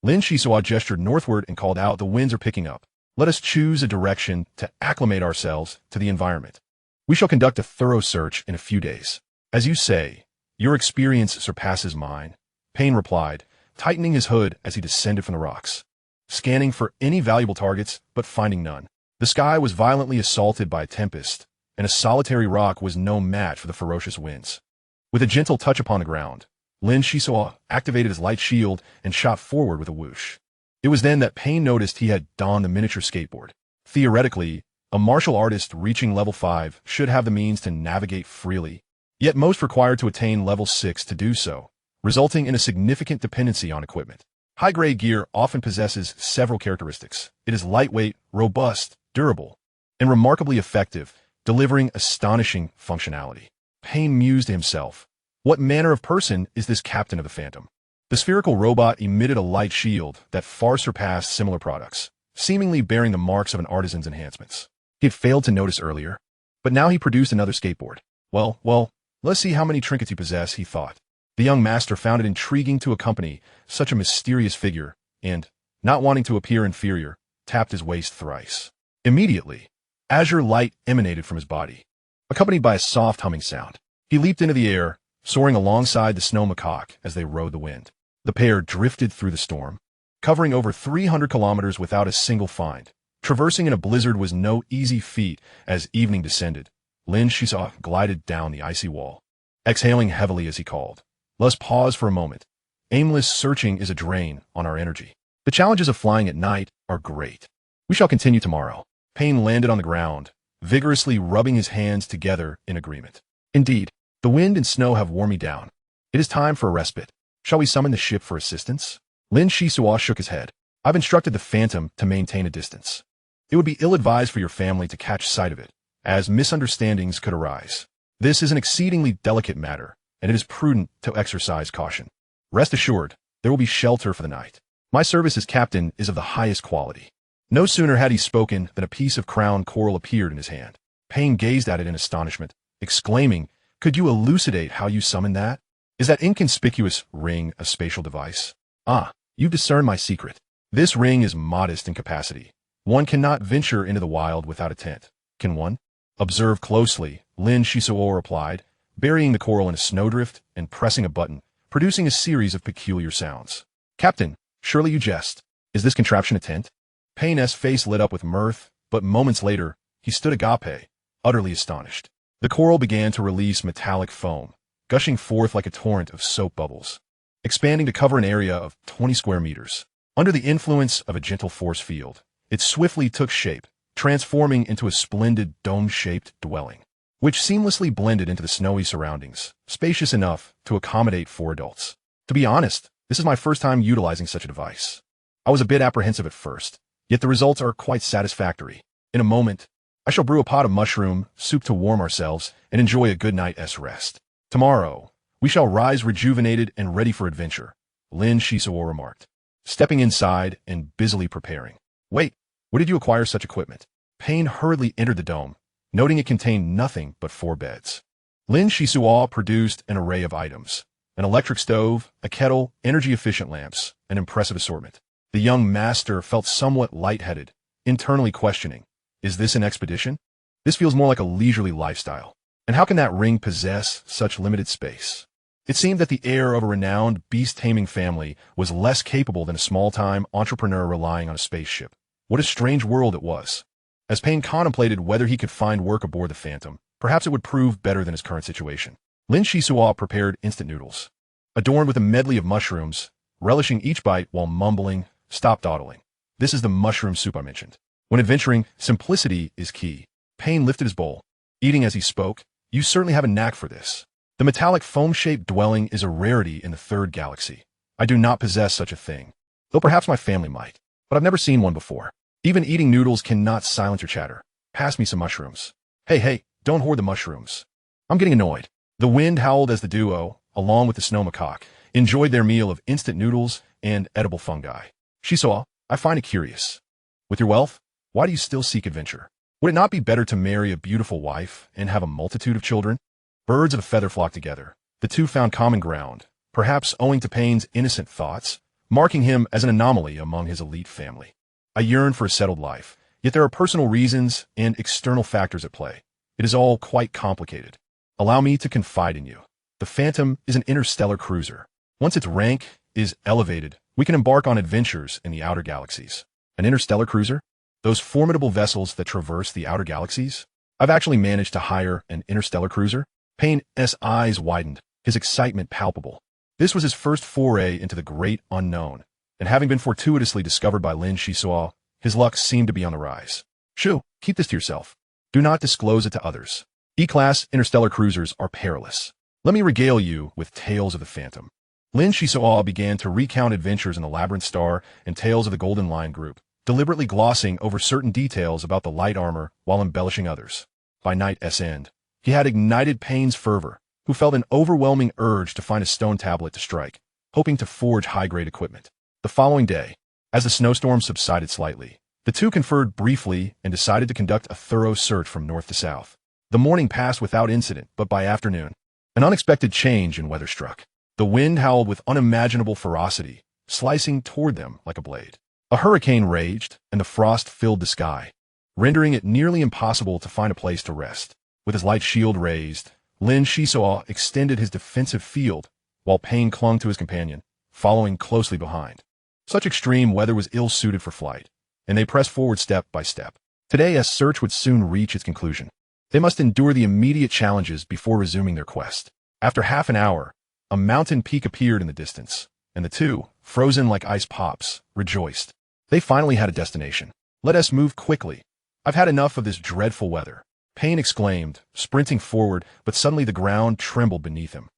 Lin Xisuo gestured northward and called out, "The winds are picking up. Let us choose a direction to acclimate ourselves to the environment. We shall conduct a thorough search in a few days." "As you say, your experience surpasses mine," Payne replied, tightening his hood as he descended from the rocks, scanning for any valuable targets, but finding none. The sky was violently assaulted by a tempest, and a solitary rock was no match for the ferocious winds. With a gentle touch upon the ground, Lin Xisuo activated his light shield and shot forward with a whoosh. It was then that Payne noticed he had donned the miniature skateboard. Theoretically, a martial artist reaching level 5 should have the means to navigate freely, yet most required to attain level 6 to do so, resulting in a significant dependency on equipment. High-grade gear often possesses several characteristics. It is lightweight, robust, durable, and remarkably effective, delivering astonishing functionality. Payne mused to himself, what manner of person is this captain of the Phantom? The spherical robot emitted a light shield that far surpassed similar products, seemingly bearing the marks of an artisan's enhancements. He had failed to notice earlier, but now he produced another skateboard. Well, let's see how many trinkets you possess, he thought. The young master found it intriguing to accompany such a mysterious figure, and, not wanting to appear inferior, tapped his waist thrice. Immediately, azure light emanated from his body, accompanied by a soft humming sound. He leaped into the air, soaring alongside the snow macaque as they rode the wind. The pair drifted through the storm, covering over 300 kilometers without a single find. Traversing in a blizzard was no easy feat as evening descended. Lin Xisuo glided down the icy wall, exhaling heavily as he called, "Let's pause for a moment. Aimless searching is a drain on our energy. The challenges of flying at night are great. We shall continue tomorrow." Payne landed on the ground, vigorously rubbing his hands together in agreement. "Indeed, the wind and snow have worn me down. It is time for a respite. Shall we summon the ship for assistance?" Lin Xisuo shook his head. "I've instructed the Phantom to maintain a distance. It would be ill-advised for your family to catch sight of it, as misunderstandings could arise. This is an exceedingly delicate matter, and it is prudent to exercise caution. Rest assured, there will be shelter for the night. My service as captain is of the highest quality." No sooner had he spoken than a piece of crown coral appeared in his hand. Payne gazed at it in astonishment, exclaiming, "Could you elucidate how you summoned that? Is that inconspicuous ring a spatial device?" "Ah, you've discerned my secret. This ring is modest in capacity. One cannot venture into the wild without a tent. Can one?" "Observe closely," Lin Xisuo replied, burying the coral in a snowdrift and pressing a button, producing a series of peculiar sounds. "Captain, surely you jest. Is this contraption a tent?" Payne's face lit up with mirth, but moments later, he stood agape, utterly astonished. The coral began to release metallic foam, gushing forth like a torrent of soap bubbles, expanding to cover an area of 20 square meters. Under the influence of a gentle force field, it swiftly took shape, transforming into a splendid dome-shaped dwelling, which seamlessly blended into the snowy surroundings, spacious enough to accommodate 4 adults. To be honest, this is my first time utilizing such a device. I was a bit apprehensive at first, yet the results are quite satisfactory. In a moment, I shall brew a pot of mushroom soup to warm ourselves and enjoy a good night's rest. Tomorrow, we shall rise rejuvenated and ready for adventure, Lin Xisuo remarked, stepping inside and busily preparing. "Wait, where did you acquire such equipment?" Payne hurriedly entered the dome, noting it contained nothing but 4 beds. Lin Xisuo produced an array of items, An electric stove, a kettle, energy-efficient lamps, an impressive assortment. The young master felt somewhat lightheaded, internally questioning, is this an expedition? This feels more like a leisurely lifestyle. And how can that ring possess such limited space? It seemed that the heir of a renowned beast-taming family was less capable than a small-time entrepreneur relying on a spaceship. What a strange world it was. As Payne contemplated whether he could find work aboard the Phantom, perhaps it would prove better than his current situation. Lin Xisuo prepared instant noodles, adorned with a medley of mushrooms, relishing each bite while mumbling, "Stop dawdling. This is the mushroom soup I mentioned." When adventuring, simplicity is key. Payne lifted his bowl, eating as he spoke. "You certainly have a knack for this. The metallic foam-shaped dwelling is a rarity in the third galaxy. I do not possess such a thing, though perhaps my family might, but I've never seen one before. Even eating noodles cannot silence your chatter. Pass me some mushrooms." Hey, don't hoard the mushrooms. I'm getting annoyed." The wind howled as the duo, along with the snow macaque, enjoyed their meal of instant noodles and edible fungi. "Xisuo, I find it curious. With your wealth, why do you still seek adventure? Would it not be better to marry a beautiful wife and have a multitude of children?" Birds of a feather flocked together. The two found common ground, perhaps owing to Payne's innocent thoughts, marking him as an anomaly among his elite family. "I yearn for a settled life, yet there are personal reasons and external factors at play. It is all quite complicated. Allow me to confide in you. The Phantom is an interstellar cruiser. Once its rank is elevated, we can embark on adventures in the outer galaxies." An interstellar cruiser? Those formidable vessels that traverse the outer galaxies? I've actually managed to hire an interstellar cruiser. Payne's eyes widened, his excitement palpable. This was his first foray into the great unknown, and having been fortuitously discovered by Lin Xisuo, his luck seemed to be on the rise. "Shoo, keep this to yourself. Do not disclose it to others. E-class interstellar cruisers are perilous. Let me regale you with tales of the Phantom." Lin Xisuo began to recount adventures in the Labyrinth Star and tales of the Golden Line Group, deliberately glossing over certain details about the light armor while embellishing others. By night's end, he had ignited Payne's fervor, who felt an overwhelming urge to find a stone tablet to strike, hoping to forge high-grade equipment. The following day, as the snowstorm subsided slightly, the two conferred briefly and decided to conduct a thorough search from north to south. The morning passed without incident, but by afternoon, an unexpected change in weather struck. The wind howled with unimaginable ferocity, slicing toward them like a blade. A hurricane raged, and the frost filled the sky, rendering it nearly impossible to find a place to rest. With his light shield raised, Lin Xisuo extended his defensive field, while Payne clung to his companion, following closely behind. Such extreme weather was ill-suited for flight, and they pressed forward step by step. Today, a search would soon reach its conclusion. They must endure the immediate challenges before resuming their quest. After half an hour, a mountain peak appeared in the distance, and the two, frozen like ice pops, rejoiced. They finally had a destination. "Let us move quickly. I've had enough of this dreadful weather," Payne exclaimed, sprinting forward, but suddenly the ground trembled beneath him.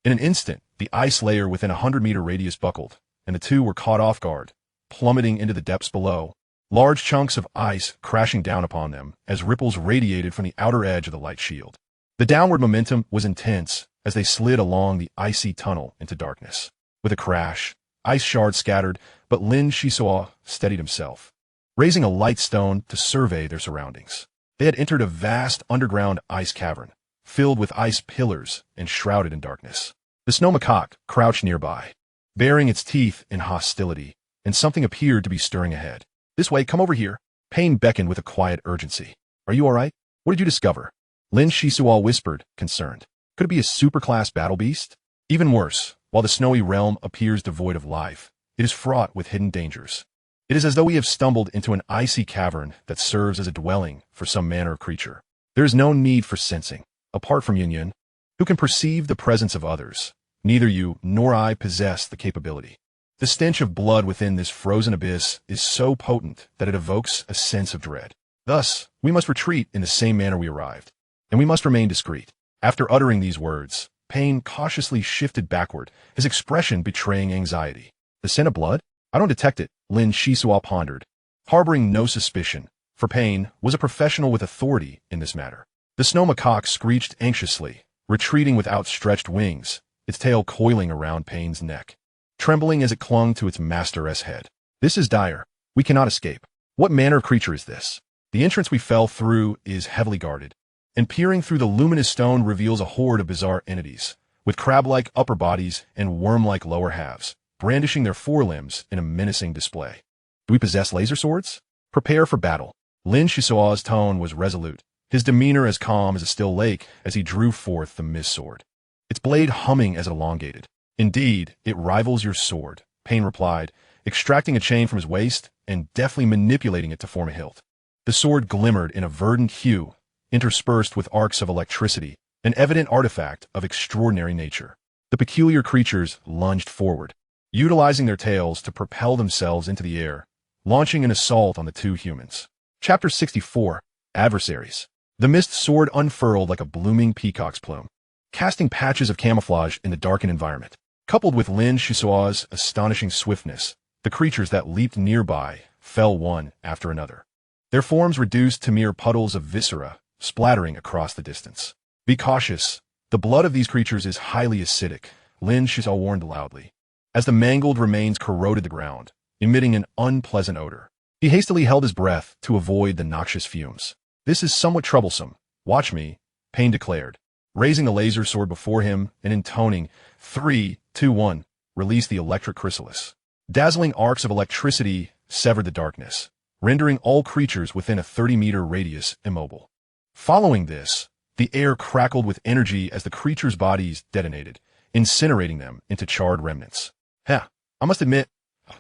In an instant, the ice layer within a 100-meter radius buckled, and the two were caught off guard, plummeting into the depths below, large chunks of ice crashing down upon them as ripples radiated from the outer edge of the light shield. The downward momentum was intense as they slid along the icy tunnel into darkness. With a crash, ice shards scattered, but Lin Xisuo steadied himself, raising a light stone to survey their surroundings. They had entered a vast underground ice cavern, filled with ice pillars and shrouded in darkness. The snow macaque crouched nearby, baring its teeth in hostility, and something appeared to be stirring ahead. "This way, come over here." Payne beckoned with a quiet urgency. "Are you all right? What did you discover?" Lin Xisuo whispered, concerned. "Could it be a superclass battle beast?" "Even worse, while the snowy realm appears devoid of life, it is fraught with hidden dangers. It is as though we have stumbled into an icy cavern that serves as a dwelling for some manner of creature. There is no need for sensing. Apart from Yunyan, who can perceive the presence of others, neither you nor I possess the capability. The stench of blood within this frozen abyss is so potent that it evokes a sense of dread. Thus, we must retreat in the same manner we arrived, and we must remain discreet." After uttering these words, Payne cautiously shifted backward, his expression betraying anxiety. "The scent of blood? I don't detect it," Lin Xisuo pondered, harboring no suspicion, for Payne was a professional with authority in this matter. The snow macaque screeched anxiously, retreating with outstretched wings, its tail coiling around Payne's neck, trembling as it clung to its master's head. "This is dire. We cannot escape. What manner of creature is this? The entrance we fell through is heavily guarded, and peering through the luminous stone reveals a horde of bizarre entities, with crab-like upper bodies and worm-like lower halves, brandishing their forelimbs in a menacing display. Do we possess laser swords? Prepare for battle. Lin Xisuo's tone was resolute, his demeanor as calm as a still lake as he drew forth the mist sword, its blade humming as it elongated. Indeed, it rivals your sword, Payne replied, extracting a chain from his waist and deftly manipulating it to form a hilt. The sword glimmered in a verdant hue, interspersed with arcs of electricity, an evident artifact of extraordinary nature. The peculiar creatures lunged forward, utilizing their tails to propel themselves into the air, launching an assault on the two humans. Chapter 64. Adversaries. The mist sword unfurled like a blooming peacock's plume, casting patches of camouflage in the darkened environment. Coupled with Lin Xisuo's astonishing swiftness, the creatures that leaped nearby fell one after another, their forms reduced to mere puddles of viscera, splattering across the distance. Be cautious. The blood of these creatures is highly acidic, Lin Xisuo warned loudly, as the mangled remains corroded the ground, emitting an unpleasant odor. He hastily held his breath to avoid the noxious fumes. This is somewhat troublesome. Watch me, Payne declared, raising the laser sword before him and intoning 3, 2, 1, release the electric chrysalis. Dazzling arcs of electricity severed the darkness, rendering all creatures within a 30-meter radius immobile. Following this, the air crackled with energy as the creatures' bodies detonated, incinerating them into charred remnants. I must admit,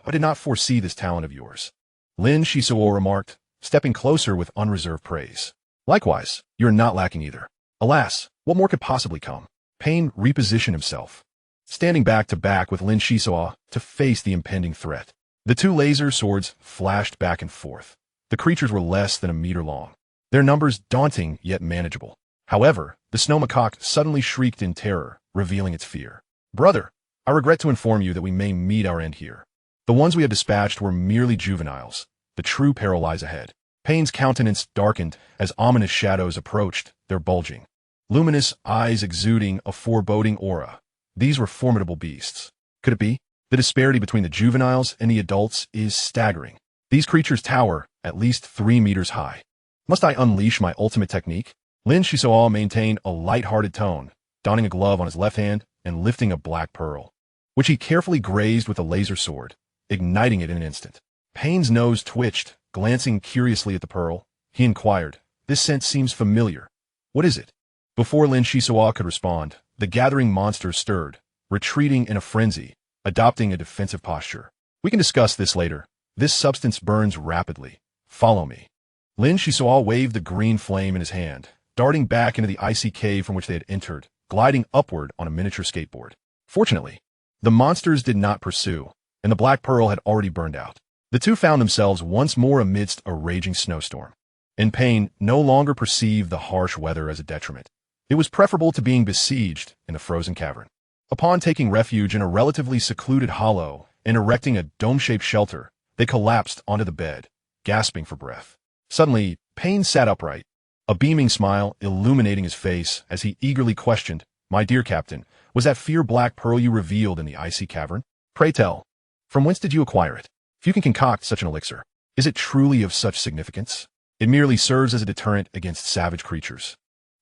I did not foresee this talent of yours, Lin Xisuo remarked, stepping closer with unreserved praise. Likewise, you're not lacking either. Alas, what more could possibly come? Payne repositioned himself, standing back to back with Lin Xisuo to face the impending threat. The two laser swords flashed back and forth. The creatures were less than a meter long, their numbers daunting yet manageable. However, the snow macaque suddenly shrieked in terror, revealing its fear. Brother, I regret to inform you that we may meet our end here. The ones we have dispatched were merely juveniles. The true peril lies ahead. Payne's countenance darkened as ominous shadows approached, their bulging, luminous eyes exuding a foreboding aura. These were formidable beasts. Could it be? The disparity between the juveniles and the adults is staggering. These creatures tower at least 3 meters high. Must I unleash my ultimate technique? Lin Xisuo maintained a light-hearted tone, donning a glove on his left hand and lifting a black pearl, which he carefully grazed with a laser sword, igniting it in an instant. Payne's nose twitched, glancing curiously at the pearl. He inquired, "This scent seems familiar. What is it?" Before Lin Xisuo could respond, the gathering monster stirred, retreating in a frenzy, adopting a defensive posture. "We can discuss this later. This substance burns rapidly. Follow me." Lin Xisuo waved the green flame in his hand, darting back into the icy cave from which they had entered, gliding upward on a miniature skateboard. Fortunately, the monsters did not pursue, and the black pearl had already burned out. The two found themselves once more amidst a raging snowstorm, and Payne no longer perceived the harsh weather as a detriment. It was preferable to being besieged in the frozen cavern. Upon taking refuge in a relatively secluded hollow and erecting a dome-shaped shelter, they collapsed onto the bed, gasping for breath. Suddenly, Payne sat upright, a beaming smile illuminating his face as he eagerly questioned, "My dear captain, was that fierce black pearl you revealed in the icy cavern? Pray tell, from whence did you acquire it? If you can concoct such an elixir, is it truly of such significance? It merely serves as a deterrent against savage creatures.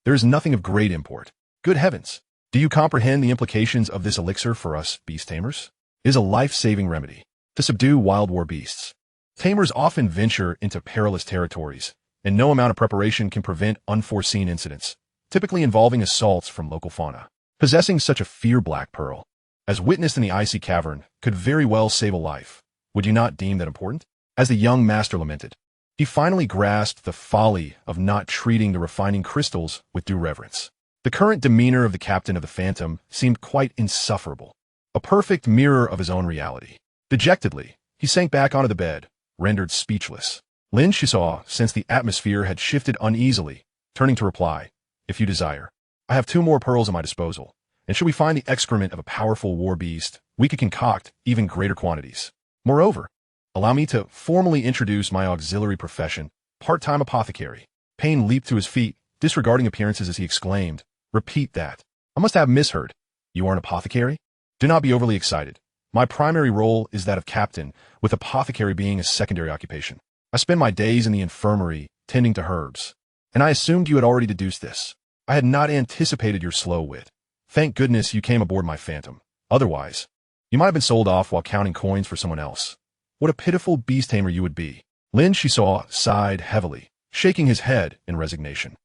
There is nothing of great import. Good heavens! Do you comprehend the implications of this elixir for us beast tamers? It is a life-saving remedy to subdue wild war beasts. Tamers often venture into perilous territories, and no amount of preparation can prevent unforeseen incidents, typically involving assaults from local fauna. Possessing such a fierce black pearl, as witnessed in the icy cavern, could very well save a life. Would you not deem that important?" As the young master lamented, he finally grasped the folly of not treating the refining crystals with due reverence. The current demeanor of the captain of the Phantom seemed quite insufferable, a perfect mirror of his own reality. Dejectedly, he sank back onto the bed, rendered speechless. Lin Xisuo sensed the atmosphere had shifted uneasily, turning to reply, "If you desire, I have 2 more pearls at my disposal, and should we find the excrement of a powerful war beast, we could concoct even greater quantities. Moreover, allow me to formally introduce my auxiliary profession, part-time apothecary." Payne leaped to his feet, disregarding appearances as he exclaimed, "Repeat that. I must have misheard. You are an apothecary? Do not be overly excited. My primary role is that of captain, with apothecary being a secondary occupation. I spend my days in the infirmary, tending to herbs. And I assumed you had already deduced this. I had not anticipated your slow wit. Thank goodness you came aboard my Phantom. Otherwise, you might have been sold off while counting coins for someone else. What a pitiful beast tamer you would be. Lin Xisuo sighed heavily, shaking his head in resignation.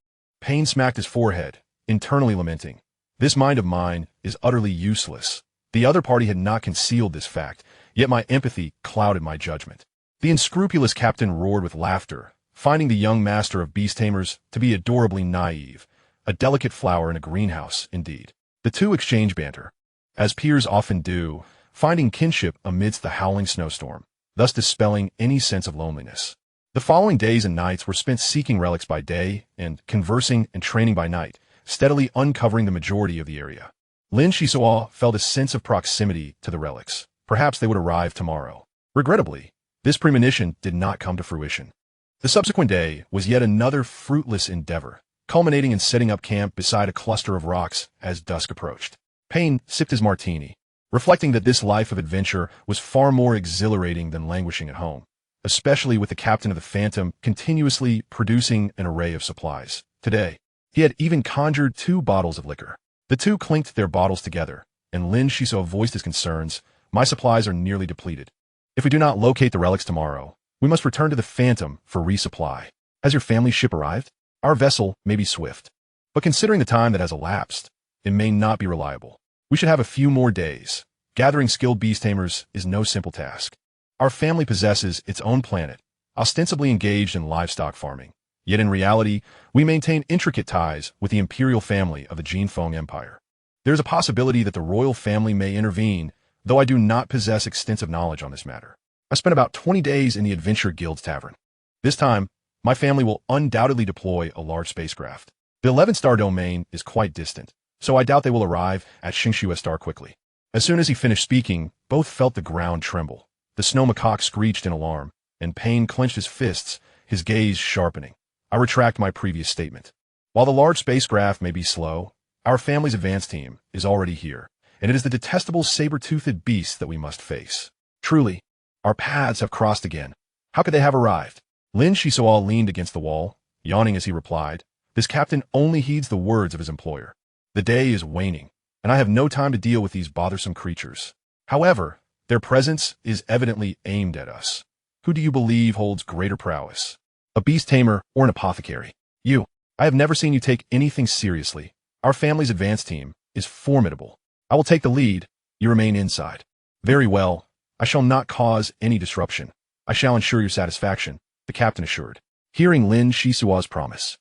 Pain smacked his forehead, internally lamenting. This mind of mine is utterly useless. The other party had not concealed this fact, yet my empathy clouded my judgment. The unscrupulous captain roared with laughter, finding the young master of beast tamers to be adorably naive, a delicate flower in a greenhouse, indeed. The two exchanged banter, as peers often do, finding kinship amidst the howling snowstorm, thus dispelling any sense of loneliness. The following days and nights were spent seeking relics by day and conversing and training by night, steadily uncovering the majority of the area. Lin Xisuo felt a sense of proximity to the relics. Perhaps they would arrive tomorrow. Regrettably, this premonition did not come to fruition. The subsequent day was yet another fruitless endeavor, culminating in setting up camp beside a cluster of rocks as dusk approached. Payne sipped his martini, reflecting that this life of adventure was far more exhilarating than languishing at home, especially with the captain of the Phantom continuously producing an array of supplies. Today, he had even conjured 2 bottles of liquor. The two clinked their bottles together, and Lin Xisuo voiced his concerns. My supplies are nearly depleted. If we do not locate the relics tomorrow, we must return to the Phantom for resupply. Has your family's ship arrived? Our vessel may be swift, but considering the time that has elapsed, it may not be reliable. We should have a few more days. Gathering skilled beast tamers is no simple task. Our family possesses its own planet, ostensibly engaged in livestock farming. Yet in reality, we maintain intricate ties with the imperial family of the Jinfeng Empire. There is a possibility that the royal family may intervene, though I do not possess extensive knowledge on this matter. I spent about 20 days in the Adventure Guild's tavern. This time, my family will undoubtedly deploy a large spacecraft. The 11-star domain is quite distant, so I doubt they will arrive at Xingshu Star quickly. As soon as he finished speaking, both felt the ground tremble. The snow macaque screeched in alarm, and Payne clenched his fists, his gaze sharpening. I retract my previous statement. While the large spacecraft may be slow, our family's advance team is already here, and it is the detestable saber-toothed beasts that we must face. Truly, our paths have crossed again. How could they have arrived? Lin Xisuo leaned against the wall, yawning as he replied. This captain only heeds the words of his employer. The day is waning, and I have no time to deal with these bothersome creatures. However, their presence is evidently aimed at us. Who do you believe holds greater prowess? A beast tamer or an apothecary? You. I have never seen you take anything seriously. Our family's advance team is formidable. I will take the lead. You remain inside. Very well. I shall not cause any disruption. I shall ensure your satisfaction, the captain assured. Hearing Lin Xisuo's promise,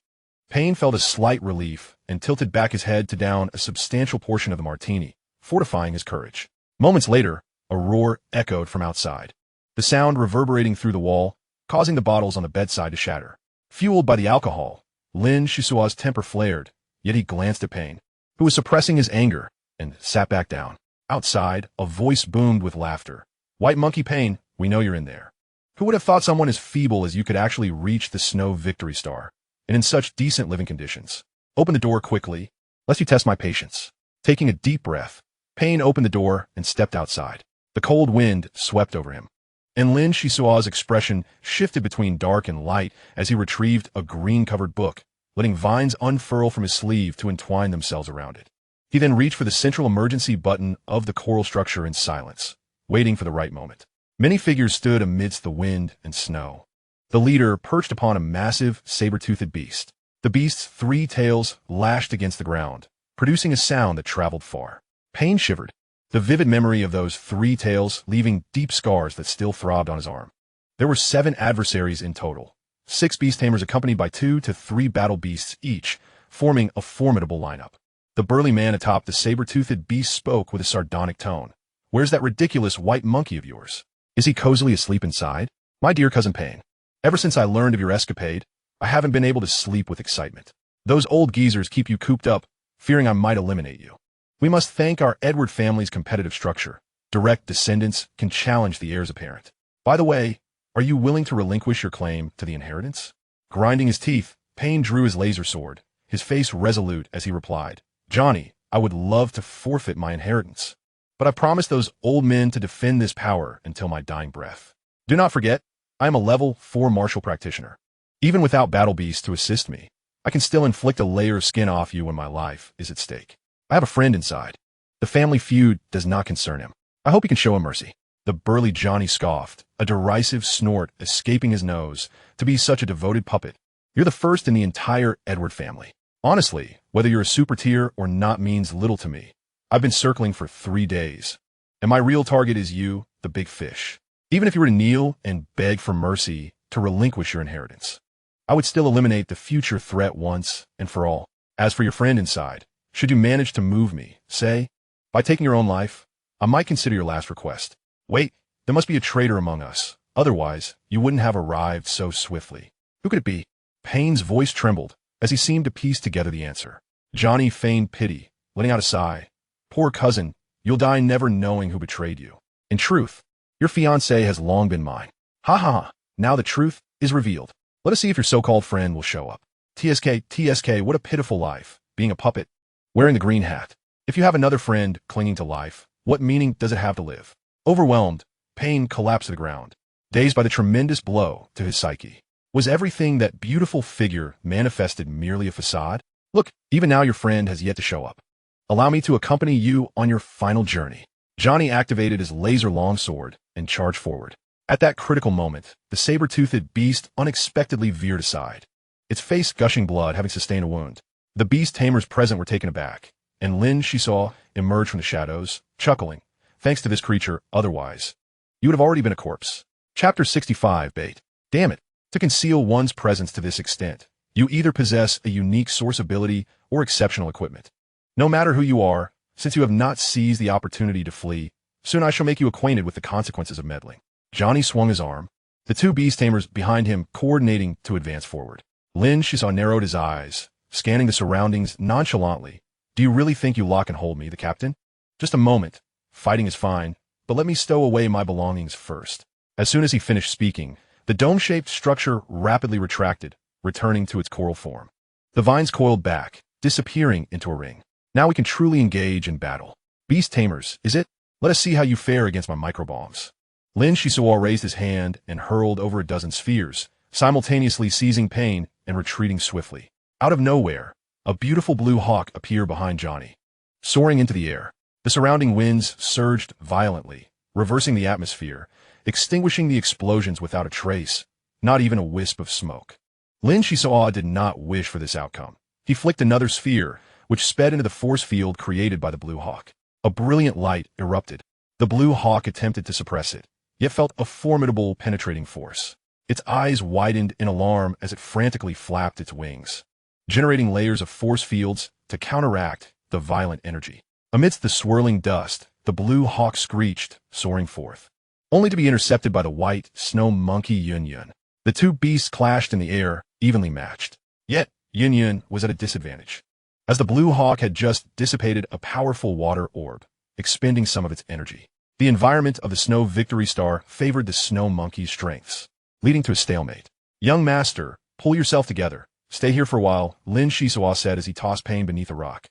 Payne felt a slight relief and tilted back his head to down a substantial portion of the martini, fortifying his courage. Moments later, a roar echoed from outside, the sound reverberating through the wall, causing the bottles on the bedside to shatter. Fueled by the alcohol, Lin Xisuo's temper flared, yet he glanced at Payne, who was suppressing his anger, and sat back down. Outside, a voice boomed with laughter. White Monkey Payne, we know you're in there. Who would have thought someone as feeble as you could actually reach the Snow Victory Star, and in such decent living conditions? Open the door quickly, lest you test my patience. Taking a deep breath, Payne opened the door and stepped outside. The cold wind swept over him, and Lin Xisuo's expression shifted between dark and light as he retrieved a green-covered book, letting vines unfurl from his sleeve to entwine themselves around it. He then reached for the central emergency button of the coral structure in silence, waiting for the right moment. Many figures stood amidst the wind and snow. The leader perched upon a massive, saber-toothed beast. The beast's 3 tails lashed against the ground, producing a sound that traveled far. Payne shivered, the vivid memory of those 3 tails leaving deep scars that still throbbed on his arm. There were 7 adversaries in total, 6 beast tamers accompanied by 2 to 3 battle beasts each, forming a formidable lineup. The burly man atop the saber-toothed beast spoke with a sardonic tone. Where's that ridiculous white monkey of yours? Is he cozily asleep inside? My dear cousin Payne, ever since I learned of your escapade, I haven't been able to sleep with excitement. Those old geezers keep you cooped up, fearing I might eliminate you. We must thank our Edward family's competitive structure. Direct descendants can challenge the heirs apparent. By the way, are you willing to relinquish your claim to the inheritance? Grinding his teeth, Payne drew his laser sword, his face resolute as he replied, Johnny, I would love to forfeit my inheritance, but I promised those old men to defend this power until my dying breath. Do not forget, I am a level 4 martial practitioner. Even without battle beasts to assist me, I can still inflict a layer of skin off you when my life is at stake. I have a friend inside. The family feud does not concern him. I hope he can show him mercy." The burly Johnny scoffed, a derisive snort escaping his nose. "To be such a devoted puppet. You're the first in the entire Edward family. Honestly, whether you're a super tier or not means little to me. I've been circling for 3 days. And my real target is you, the big fish. Even if you were to kneel and beg for mercy to relinquish your inheritance, I would still eliminate the future threat once and for all. As for your friend inside, should you manage to move me, say, by taking your own life, I might consider your last request. Wait, there must be a traitor among us. Otherwise, you wouldn't have arrived so swiftly. Who could it be?" Payne's voice trembled as he seemed to piece together the answer. Johnny feigned pity, letting out a sigh. "Poor cousin, you'll die never knowing who betrayed you. In truth, your fiancé has long been mine. Ha ha ha, now the truth is revealed. Let us see if your so-called friend will show up. TSK, what a pitiful life, being a puppet, wearing the green hat. If you have another friend clinging to life, what meaning does it have to live?" Overwhelmed, Payne collapsed to the ground, dazed by the tremendous blow to his psyche. Was everything that beautiful figure manifested merely a facade? "Look, even now your friend has yet to show up. Allow me to accompany you on your final journey." Johnny activated his laser longsword and charged forward. At that critical moment, the saber-toothed beast unexpectedly veered aside, its face gushing blood having sustained a wound. The beast tamers present were taken aback, and Lin Xisuo emerged from the shadows, chuckling. "Thanks to this creature, otherwise, you would have already been a corpse." Chapter 65 Bait. Damn it. To conceal one's presence to this extent, you either possess a unique source ability or exceptional equipment. No matter who you are, since you have not seized the opportunity to flee, soon I shall make you acquainted with the consequences of meddling. Johnny swung his arm, the 2 beast tamers behind him coordinating to advance forward. Lin Xisuo narrowed his eyes, scanning the surroundings nonchalantly. "Do you really think you lock and hold me, the captain? Just a moment. Fighting is fine, but let me stow away my belongings first." As soon as he finished speaking, the dome-shaped structure rapidly retracted, returning to its coral form. The vines coiled back, disappearing into a ring. "Now we can truly engage in battle. Beast tamers, is it? Let us see how you fare against my microbombs." Lin Xisuo raised his hand and hurled over a dozen spheres, simultaneously seizing Payne and retreating swiftly. Out of nowhere, a beautiful blue hawk appeared behind Johnny. Soaring into the air, the surrounding winds surged violently, reversing the atmosphere, extinguishing the explosions without a trace, not even a wisp of smoke. Lin Xisuo did not wish for this outcome. He flicked another sphere, which sped into the force field created by the blue hawk. A brilliant light erupted. The blue hawk attempted to suppress it, yet felt a formidable penetrating force. Its eyes widened in alarm as it frantically flapped its wings, generating layers of force fields to counteract the violent energy. Amidst the swirling dust, the blue hawk screeched, soaring forth, only to be intercepted by the white snow monkey Yun. The 2 beasts clashed in the air, evenly matched. Yet, Yun was at a disadvantage, as the blue hawk had just dissipated a powerful water orb, expending some of its energy. The environment of the snow victory star favored the snow monkey's strengths, leading to a stalemate. "Young master, pull yourself together. Stay here for a while," Lin Xisuo said as he tossed Payne beneath a rock,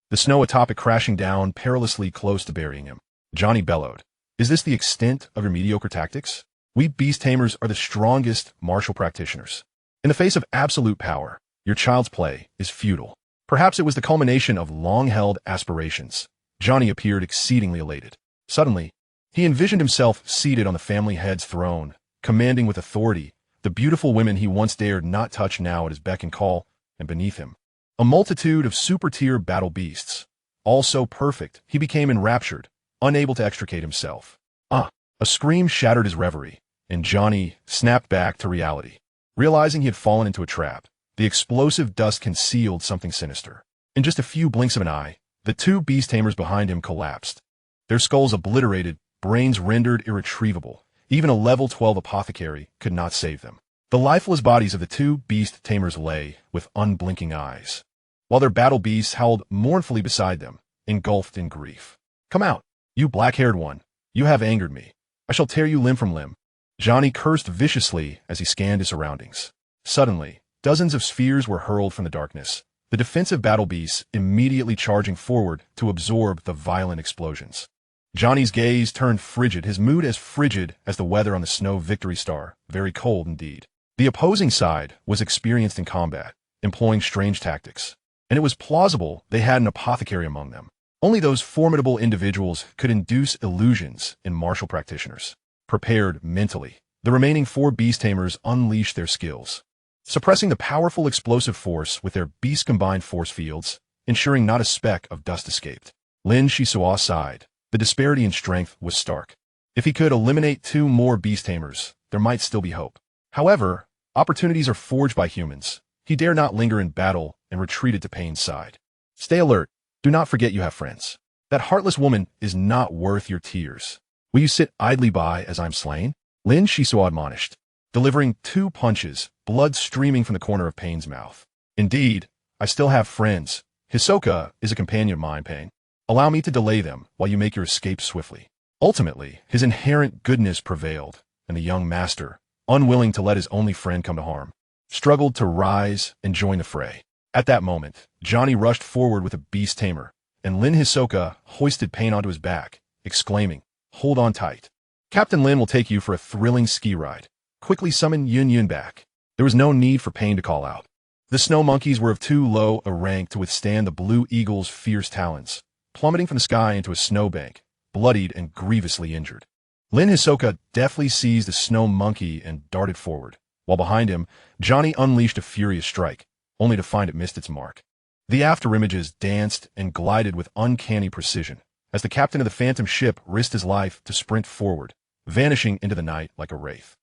the snow atop it crashing down perilously close to burying him. Johnny bellowed. "Is this the extent of your mediocre tactics? We beast tamers are the strongest martial practitioners. In the face of absolute power, your child's play is futile." Perhaps it was the culmination of long-held aspirations. Johnny appeared exceedingly elated. Suddenly, he envisioned himself seated on the family head's throne, commanding with authority the beautiful women he once dared not touch now at his beck and call, and beneath him, a multitude of super-tier battle beasts. All so perfect, he became enraptured, unable to extricate himself. A scream shattered his reverie, and Johnny snapped back to reality. Realizing he had fallen into a trap, the explosive dust concealed something sinister. In just a few blinks of an eye, the 2 beast tamers behind him collapsed, their skulls obliterated, brains rendered irretrievable. Even a level 12 apothecary could not save them. The lifeless bodies of the 2 beast tamers lay with unblinking eyes, while their battle beasts howled mournfully beside them, engulfed in grief. "Come out, you black-haired one. You have angered me. I shall tear you limb from limb." Johnny cursed viciously as he scanned his surroundings. Suddenly, dozens of spheres were hurled from the darkness, the defensive battle beasts immediately charging forward to absorb the violent explosions. Johnny's gaze turned frigid, his mood as frigid as the weather on the snow victory star, very cold indeed. The opposing side was experienced in combat, employing strange tactics, and it was plausible they had an apothecary among them. Only those formidable individuals could induce illusions in martial practitioners. Prepared mentally, the remaining 4 beast tamers unleashed their skills, suppressing the powerful explosive force with their beast-combined force fields, ensuring not a speck of dust escaped. Lin Xisuo sighed. The disparity in strength was stark. If he could eliminate 2 more beast tamers, there might still be hope. However, opportunities are forged by humans. He dare not linger in battle and retreated to Pain's side. Stay alert. Do not forget you have friends. That heartless woman is not worth your tears. Will you sit idly by as I'm slain? Lin Xisuo admonished, delivering 2 punches, blood streaming from the corner of Pain's mouth. Indeed, I still have friends. Hisoka is a companion of mine, Pain. Allow me to delay them while you make your escape swiftly. Ultimately, his inherent goodness prevailed, and the young master, unwilling to let his only friend come to harm, struggled to rise and join the fray. At that moment, Johnny rushed forward with a beast tamer, and Lin Hisoka hoisted Pain onto his back, exclaiming, "Hold on tight. Captain Lin will take you for a thrilling ski ride. Quickly summon Yun back." There was no need for Pain to call out. The snow monkeys were of too low a rank to withstand the blue eagle's fierce talons, plummeting from the sky into a snowbank, bloodied and grievously injured. Lin Hisoka deftly seized the snow monkey and darted forward, while behind him, Johnny unleashed a furious strike, only to find it missed its mark. The afterimages danced and glided with uncanny precision, as the captain of the phantom ship risked his life to sprint forward, vanishing into the night like a wraith.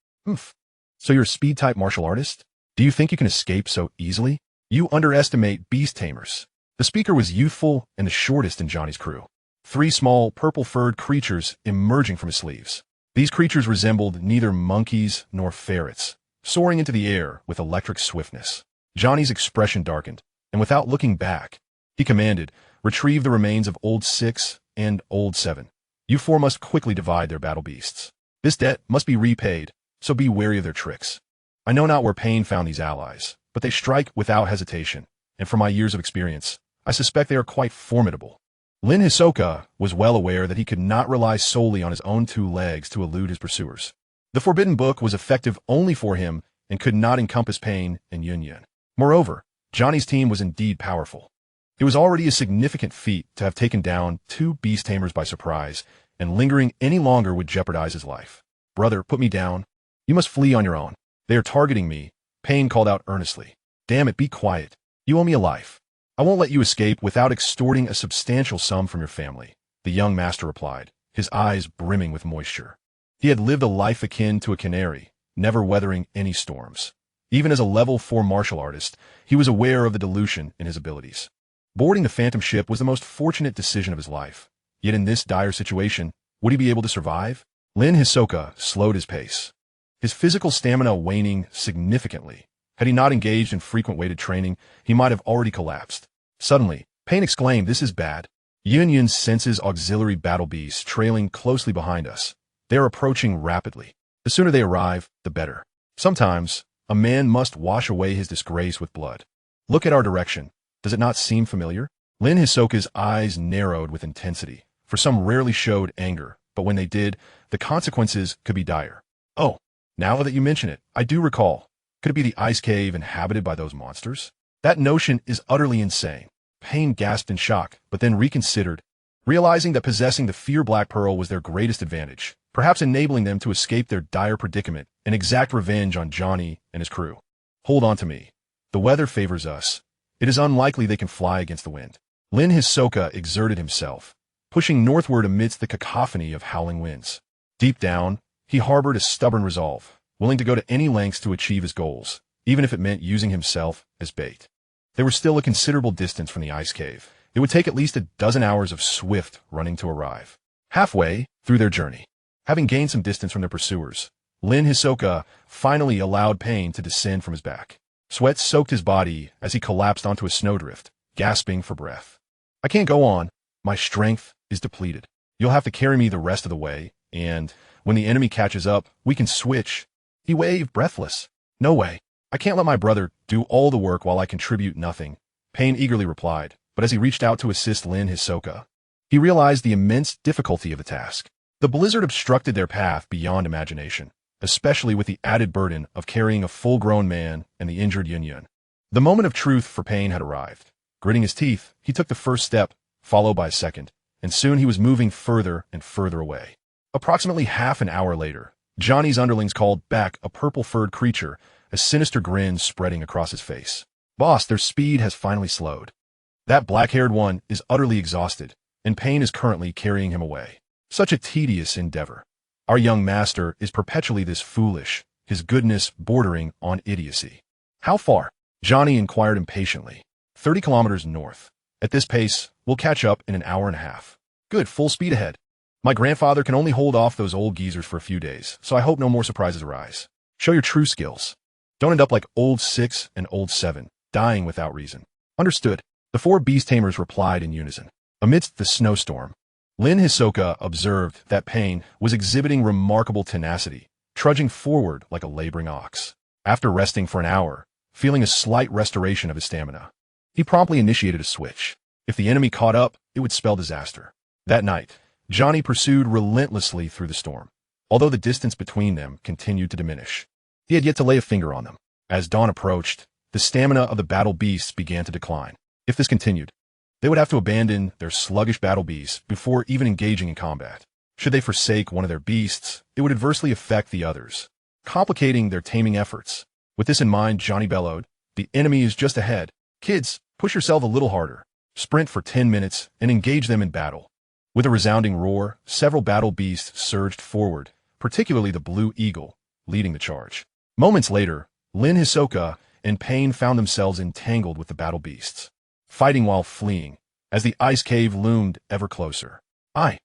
So you're a speed-type martial artist? Do you think you can escape so easily? You underestimate beast tamers. The speaker was youthful and the shortest in Johnny's crew. 3 small, purple-furred creatures emerging from his sleeves. These creatures resembled neither monkeys nor ferrets, soaring into the air with electric swiftness. Johnny's expression darkened, and without looking back, he commanded, "Retrieve the remains of Old 6 and Old 7. You 4 must quickly divide their battle beasts. This debt must be repaid, so be wary of their tricks. I know not where Pain found these allies, but they strike without hesitation, and from my years of experience, I suspect they are quite formidable." Lin Hisoka was well aware that he could not rely solely on his own 2 legs to elude his pursuers. The Forbidden Book was effective only for him and could not encompass Pain and Yun. Moreover, Johnny's team was indeed powerful. It was already a significant feat to have taken down 2 beast tamers by surprise, and lingering any longer would jeopardize his life. "Brother, put me down. You must flee on your own. They are targeting me," Pain called out earnestly. "Damn it, be quiet. You owe me a life. I won't let you escape without extorting a substantial sum from your family," the young master replied, his eyes brimming with moisture. He had lived a life akin to a canary, never weathering any storms. Even as a level 4 martial artist, he was aware of the dilution in his abilities. Boarding the phantom ship was the most fortunate decision of his life. Yet in this dire situation, would he be able to survive? Lin Hisoka slowed his pace, his physical stamina waning significantly. Had he not engaged in frequent weighted training, he might have already collapsed. Suddenly, Pain exclaimed, "This is bad." Yun senses auxiliary battle beasts trailing closely behind us. They are approaching rapidly. The sooner they arrive, the better. Sometimes, a man must wash away his disgrace with blood. Look at our direction. Does it not seem familiar? Lin Hisoka's eyes narrowed with intensity, for some rarely showed anger, but when they did, the consequences could be dire. "Oh, now that you mention it, I do recall. Could it be the ice cave inhabited by those monsters? That notion is utterly insane." Pain gasped in shock, but then reconsidered, realizing that possessing the Fear Black Pearl was their greatest advantage, perhaps enabling them to escape their dire predicament and exact revenge on Johnny and his crew. "Hold on to me. The weather favors us. It is unlikely they can fly against the wind." Lin Hisoka exerted himself, pushing northward amidst the cacophony of howling winds. Deep down, he harbored a stubborn resolve, willing to go to any lengths to achieve his goals, even if it meant using himself as bait. They were still a considerable distance from the ice cave. It would take at least a dozen hours of swift running to arrive. Halfway through their journey, having gained some distance from their pursuers, Lin Hisoka finally allowed Pain to descend from his back. Sweat soaked his body as he collapsed onto a snowdrift, gasping for breath. "I can't go on. My strength is depleted. You'll have to carry me the rest of the way, and when the enemy catches up, we can switch." He waved, breathless. "No way. I can't let my brother do all the work while I contribute nothing," Pain eagerly replied, but as he reached out to assist Lin Hisoka, he realized the immense difficulty of the task. The blizzard obstructed their path beyond imagination, especially with the added burden of carrying a full-grown man and the injured Yun. The moment of truth for Pain had arrived. Gritting his teeth, he took the first step, followed by a second, and soon he was moving further and further away. Approximately half an hour later, Johnny's underlings called back a purple-furred creature, a sinister grin spreading across his face. "Boss, their speed has finally slowed. That black-haired one is utterly exhausted, and pain is currently carrying him away. Such a tedious endeavor. Our young master is perpetually this foolish, his goodness bordering on idiocy." "How far?" Johnny inquired impatiently. 30 kilometers north. At this pace, we'll catch up in an hour and a half." "Good, full speed ahead. My grandfather can only hold off those old geezers for a few days, so I hope no more surprises arise. Show your true skills. Don't end up like Old 6 and Old 7, dying without reason." "Understood." The four beast tamers replied in unison. Amidst the snowstorm, Lin Xisuo observed that Pain was exhibiting remarkable tenacity, trudging forward like a laboring ox. After resting for an hour, feeling a slight restoration of his stamina, he promptly initiated a switch. If the enemy caught up, it would spell disaster. That night, Johnny pursued relentlessly through the storm, although the distance between them continued to diminish. He had yet to lay a finger on them. As dawn approached, the stamina of the battle beasts began to decline. If this continued, they would have to abandon their sluggish battle beasts before even engaging in combat. Should they forsake one of their beasts, it would adversely affect the others, complicating their taming efforts. With this in mind, Johnny bellowed, "The enemy is just ahead. Kids, push yourself a little harder. Sprint for 10 minutes and engage them in battle." With a resounding roar, several battle beasts surged forward, particularly the Blue Eagle, leading the charge. Moments later, Lin Xisuo and Pain found themselves entangled with the battle beasts, fighting while fleeing, as the ice cave loomed ever closer. I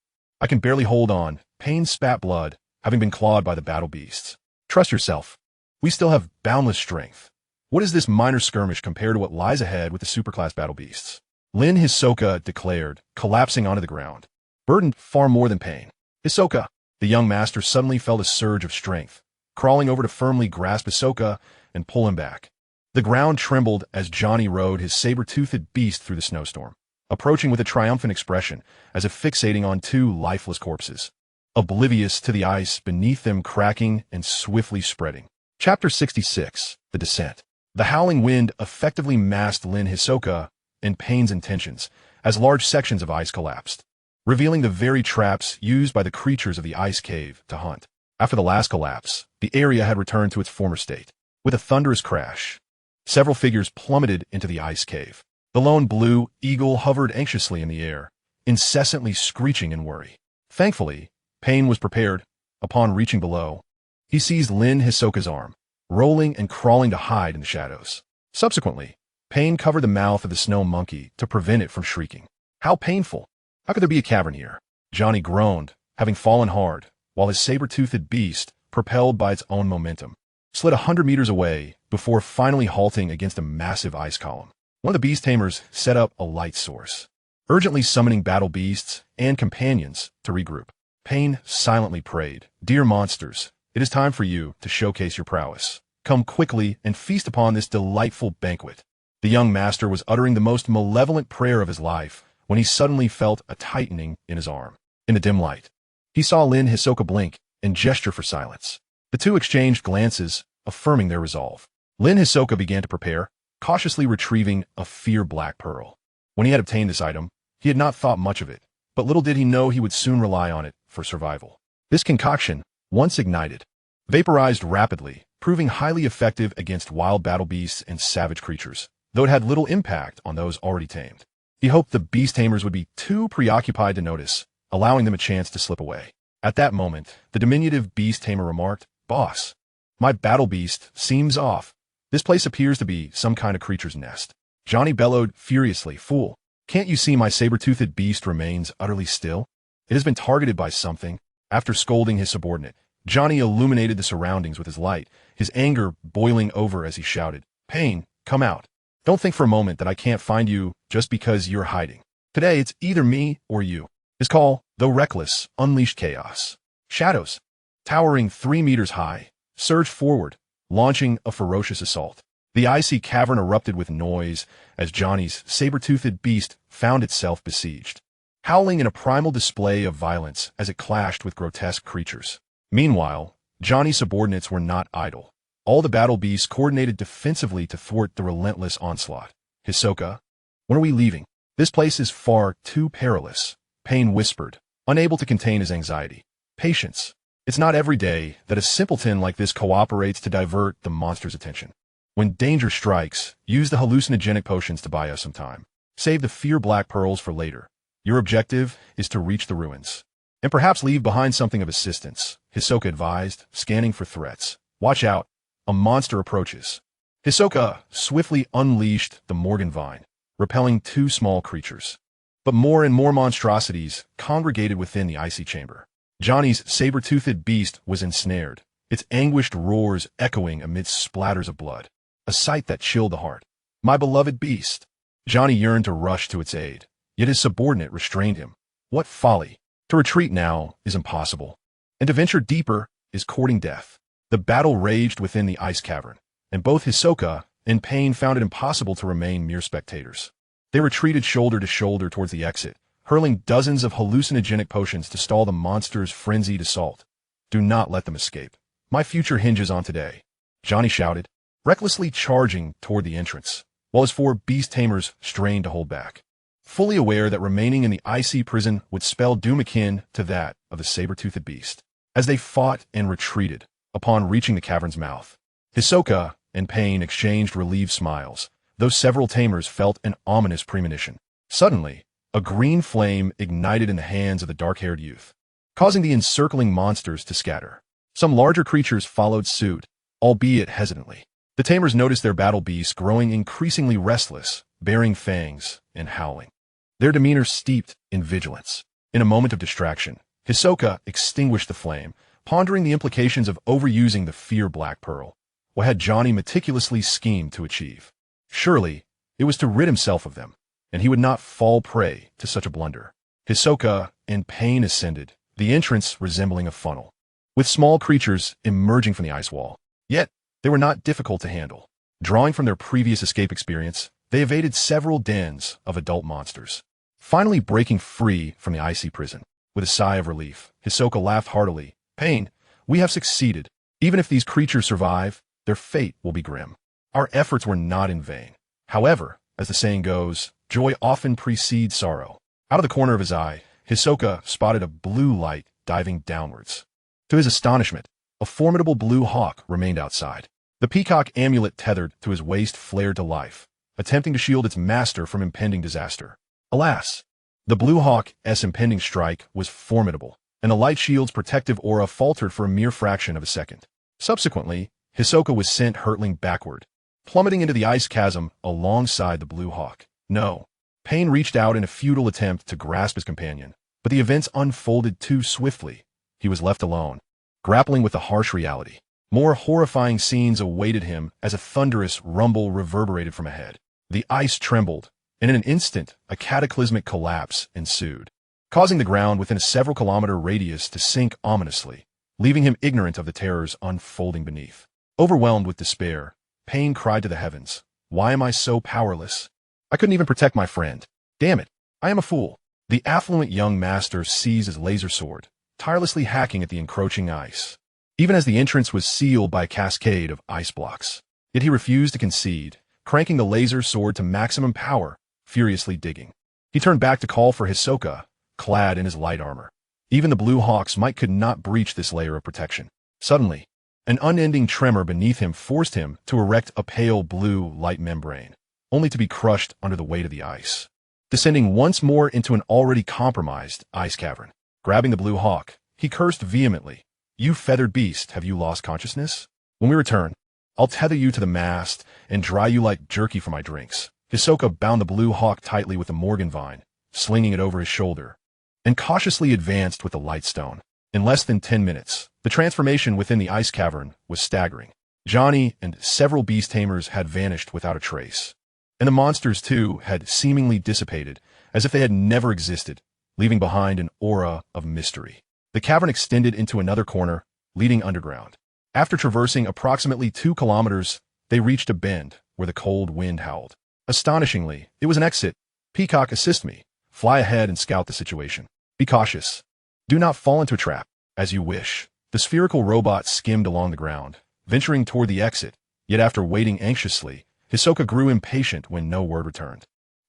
can barely hold on." Pain spat blood, having been clawed by the battle beasts. "Trust yourself. We still have boundless strength. What is this minor skirmish compared to what lies ahead with the superclass battle beasts?" Lin Xisuo declared, collapsing onto the ground, burdened far more than Pain. "Xisuo!" The young master suddenly felt a surge of strength, crawling over to firmly grasp Xisuo and pull him back. The ground trembled as Johnny rode his saber-toothed beast through the snowstorm, approaching with a triumphant expression, as if fixating on two lifeless corpses, oblivious to the ice beneath them cracking and swiftly spreading. Chapter 66, The Descent. The howling wind effectively masked Lin Xisuo and Pain's intentions, as large sections of ice collapsed, revealing the very traps used by the creatures of the ice cave to hunt. After the last collapse, the area had returned to its former state. With a thunderous crash, several figures plummeted into the ice cave. The lone Blue Eagle hovered anxiously in the air, incessantly screeching in worry. Thankfully, Pain was prepared. Upon reaching below, he seized Lin Xisuo's arm, rolling and crawling to hide in the shadows. Subsequently, Pain covered the mouth of the snow monkey to prevent it from shrieking. "How painful! How could there be a cavern here?" Johnny groaned, having fallen hard, while his saber-toothed beast, propelled by its own momentum, slid 100 meters away before finally halting against a massive ice column. One of the beast tamers set up a light source, urgently summoning battle beasts and companions to regroup. Pain silently prayed, "Dear monsters, it is time for you to showcase your prowess. Come quickly and feast upon this delightful banquet." The young master was uttering the most malevolent prayer of his life when he suddenly felt a tightening in his arm. In the dim light, he saw Lin Xisuo blink and gesture for silence. The two exchanged glances, affirming their resolve. Lin Xisuo began to prepare, cautiously retrieving a fear-black pearl. When he had obtained this item, he had not thought much of it, but little did he know he would soon rely on it for survival. This concoction, once ignited, vaporized rapidly, proving highly effective against wild battle beasts and savage creatures, though it had little impact on those already tamed. He hoped the beast tamers would be too preoccupied to notice, allowing them a chance to slip away. At that moment, the diminutive beast tamer remarked, "Boss, my battle beast seems off. This place appears to be some kind of creature's nest." Johnny bellowed furiously, "Fool, can't you see my saber-toothed beast remains utterly still? It has been targeted by something." After scolding his subordinate, Johnny illuminated the surroundings with his light, his anger boiling over as he shouted, "Pain, come out. Don't think for a moment that I can't find you just because you're hiding. Today it's either me or you." His call, though reckless, unleashed chaos. Shadows, towering 3 meters high, surged forward, launching a ferocious assault. The icy cavern erupted with noise as Johnny's saber-toothed beast found itself besieged, howling in a primal display of violence as it clashed with grotesque creatures. Meanwhile, Johnny's subordinates were not idle. All the battle beasts coordinated defensively to thwart the relentless onslaught. "Xisuo, when are we leaving?" This place is far too perilous, Payne whispered, unable to contain his anxiety. Patience. It's not every day that a simpleton like this cooperates to divert the monster's attention. When danger strikes, use the hallucinogenic potions to buy us some time. Save the fear black pearls for later. Your objective is to reach the ruins. And perhaps leave behind something of assistance, Hisoka advised, scanning for threats. Watch out. A monster approaches. Hisoka swiftly unleashed the Morgan Vine, repelling 2 small creatures. But more and more monstrosities congregated within the icy chamber. Johnny's saber-toothed beast was ensnared, its anguished roars echoing amidst splatters of blood. A sight that chilled the heart. My beloved beast. Johnny yearned to rush to its aid, yet his subordinate restrained him. What folly. To retreat now is impossible, and to venture deeper is courting death. The battle raged within the ice cavern, and both Hisoka and Payne found it impossible to remain mere spectators. They retreated shoulder to shoulder towards the exit, hurling dozens of hallucinogenic potions to stall the monster's frenzied assault. Do not let them escape. My future hinges on today, Johnny shouted, recklessly charging toward the entrance, while his 4 beast tamers strained to hold back. Fully aware that remaining in the icy prison would spell doom akin to that of the saber-toothed beast. As they fought and retreated, upon reaching the cavern's mouth, Hisoka and Payne exchanged relieved smiles, though several tamers felt an ominous premonition. Suddenly, a green flame ignited in the hands of the dark-haired youth, causing the encircling monsters to scatter. Some larger creatures followed suit, albeit hesitantly. The tamers noticed their battle beasts growing increasingly restless, baring fangs and howling, their demeanor steeped in vigilance. In a moment of distraction, Hisoka extinguished the flame, pondering the implications of overusing the fear black pearl. What had Johnny meticulously schemed to achieve? Surely, it was to rid himself of them, and he would not fall prey to such a blunder. Hisoka and Payne ascended, the entrance resembling a funnel, with small creatures emerging from the ice wall. Yet, they were not difficult to handle. Drawing from their previous escape experience, they evaded several dens of adult monsters, finally breaking free from the icy prison. With a sigh of relief, Hisoka laughed heartily. Payne, we have succeeded. Even if these creatures survive, their fate will be grim. Our efforts were not in vain. However, as the saying goes, joy often precedes sorrow. Out of the corner of his eye, Hisoka spotted a blue light diving downwards. To his astonishment, a formidable blue hawk remained outside. The peacock amulet tethered to his waist flared to life, attempting to shield its master from impending disaster. Alas! The blue hawk's impending strike was formidable, and the light shield's protective aura faltered for a mere fraction of a second. Subsequently, Hisoka was sent hurtling backward, plummeting into the ice chasm alongside the blue hawk. No. Payne reached out in a futile attempt to grasp his companion, but the events unfolded too swiftly. He was left alone, grappling with the harsh reality. More horrifying scenes awaited him as a thunderous rumble reverberated from ahead. The ice trembled, and in an instant, a cataclysmic collapse ensued, causing the ground within a several-kilometer radius to sink ominously, leaving him ignorant of the terrors unfolding beneath. Overwhelmed with despair, Payne cried to the heavens, "Why am I so powerless? I couldn't even protect my friend. Damn it, I am a fool." The affluent young master seized his laser sword, tirelessly hacking at the encroaching ice, even as the entrance was sealed by a cascade of ice blocks. Yet he refused to concede, cranking the laser sword to maximum power, furiously digging. He turned back to call for Hisoka, clad in his light armor. Even the Blue Hawk's might could not breach this layer of protection. Suddenly, an unending tremor beneath him forced him to erect a pale blue light membrane, only to be crushed under the weight of the ice, descending once more into an already compromised ice cavern. Grabbing the Blue Hawk, he cursed vehemently. "You feathered beast, have you lost consciousness? When we return, I'll tether you to the mast and dry you like jerky for my drinks." Hisoka bound the Blue Hawk tightly with the Morgan Vine, slinging it over his shoulder, and cautiously advanced with the light stone. In less than 10 minutes, the transformation within the ice cavern was staggering. Johnny and several beast tamers had vanished without a trace, and the monsters too had seemingly dissipated, as if they had never existed, leaving behind an aura of mystery. The cavern extended into another corner, leading underground. After traversing approximately 2 kilometers, they reached a bend where the cold wind howled. Astonishingly, it was an exit. "Peacock, assist me. Fly ahead and scout the situation. Be cautious. Do not fall into a trap." "As you wish." The spherical robot skimmed along the ground, venturing toward the exit, yet after waiting anxiously, Hisoka grew impatient when no word returned.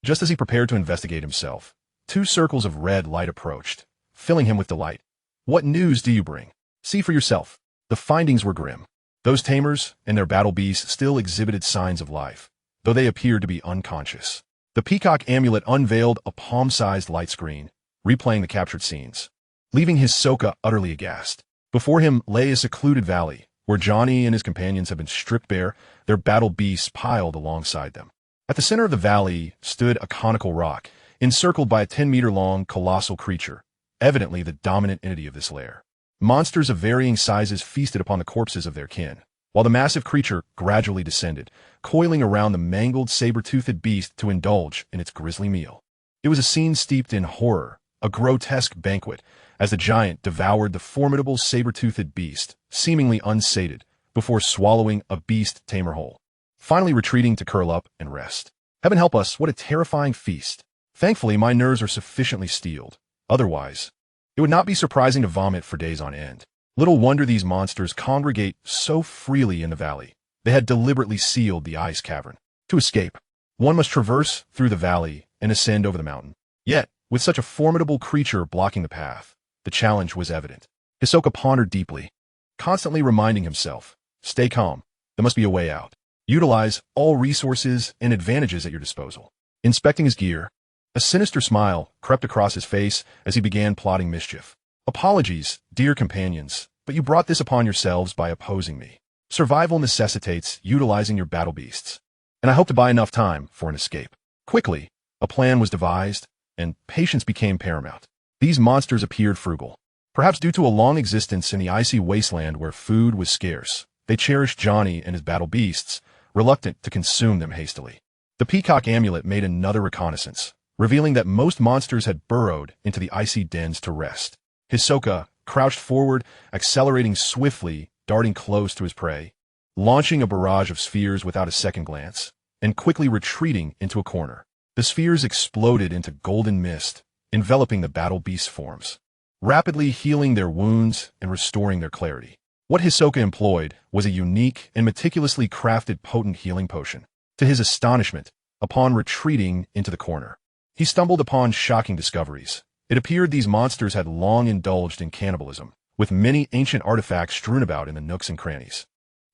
Just as he prepared to investigate himself, two circles of red light approached, filling him with delight. What news do you bring? See for yourself. The findings were grim. Those tamers and their battle beasts still exhibited signs of life, though they appeared to be unconscious. The peacock amulet unveiled a palm-sized light screen, replaying the captured scenes, leaving Hisoka utterly aghast. Before him lay a secluded valley, where Johnny and his companions had been stripped bare, their battle beasts piled alongside them. At the center of the valley stood a conical rock, encircled by a 10-meter-long colossal creature, evidently the dominant entity of this lair. Monsters of varying sizes feasted upon the corpses of their kin, while the massive creature gradually descended, coiling around the mangled saber-toothed beast to indulge in its grisly meal. It was a scene steeped in horror, a grotesque banquet, as the giant devoured the formidable saber-toothed beast, seemingly unsated, before swallowing a beast tamer whole, finally retreating to curl up and rest. Heaven help us, what a terrifying feast. Thankfully, my nerves are sufficiently steeled. Otherwise, it would not be surprising to vomit for days on end. Little wonder these monsters congregate so freely in the valley. They had deliberately sealed the ice cavern. To escape, one must traverse through the valley and ascend over the mountain. Yet, with such a formidable creature blocking the path, the challenge was evident. Hisoka pondered deeply, constantly reminding himself, stay calm, there must be a way out. Utilize all resources and advantages at your disposal. Inspecting his gear, a sinister smile crept across his face as he began plotting mischief. Apologies, dear companions, but you brought this upon yourselves by opposing me. Survival necessitates utilizing your battle beasts, and I hope to buy enough time for an escape. Quickly, a plan was devised, and patience became paramount. These monsters appeared frugal. Perhaps due to a long existence in the icy wasteland where food was scarce, they cherished Johnny and his battle beasts, reluctant to consume them hastily. The peacock amulet made another reconnaissance, revealing that most monsters had burrowed into the icy dens to rest. Hisoka crouched forward, accelerating swiftly, darting close to his prey, launching a barrage of spheres without a second glance, and quickly retreating into a corner. The spheres exploded into golden mist, enveloping the battle beast forms, rapidly healing their wounds and restoring their clarity. What Hisoka employed was a unique and meticulously crafted potent healing potion. To his astonishment, upon retreating into the corner, he stumbled upon shocking discoveries. It appeared these monsters had long indulged in cannibalism, with many ancient artifacts strewn about in the nooks and crannies,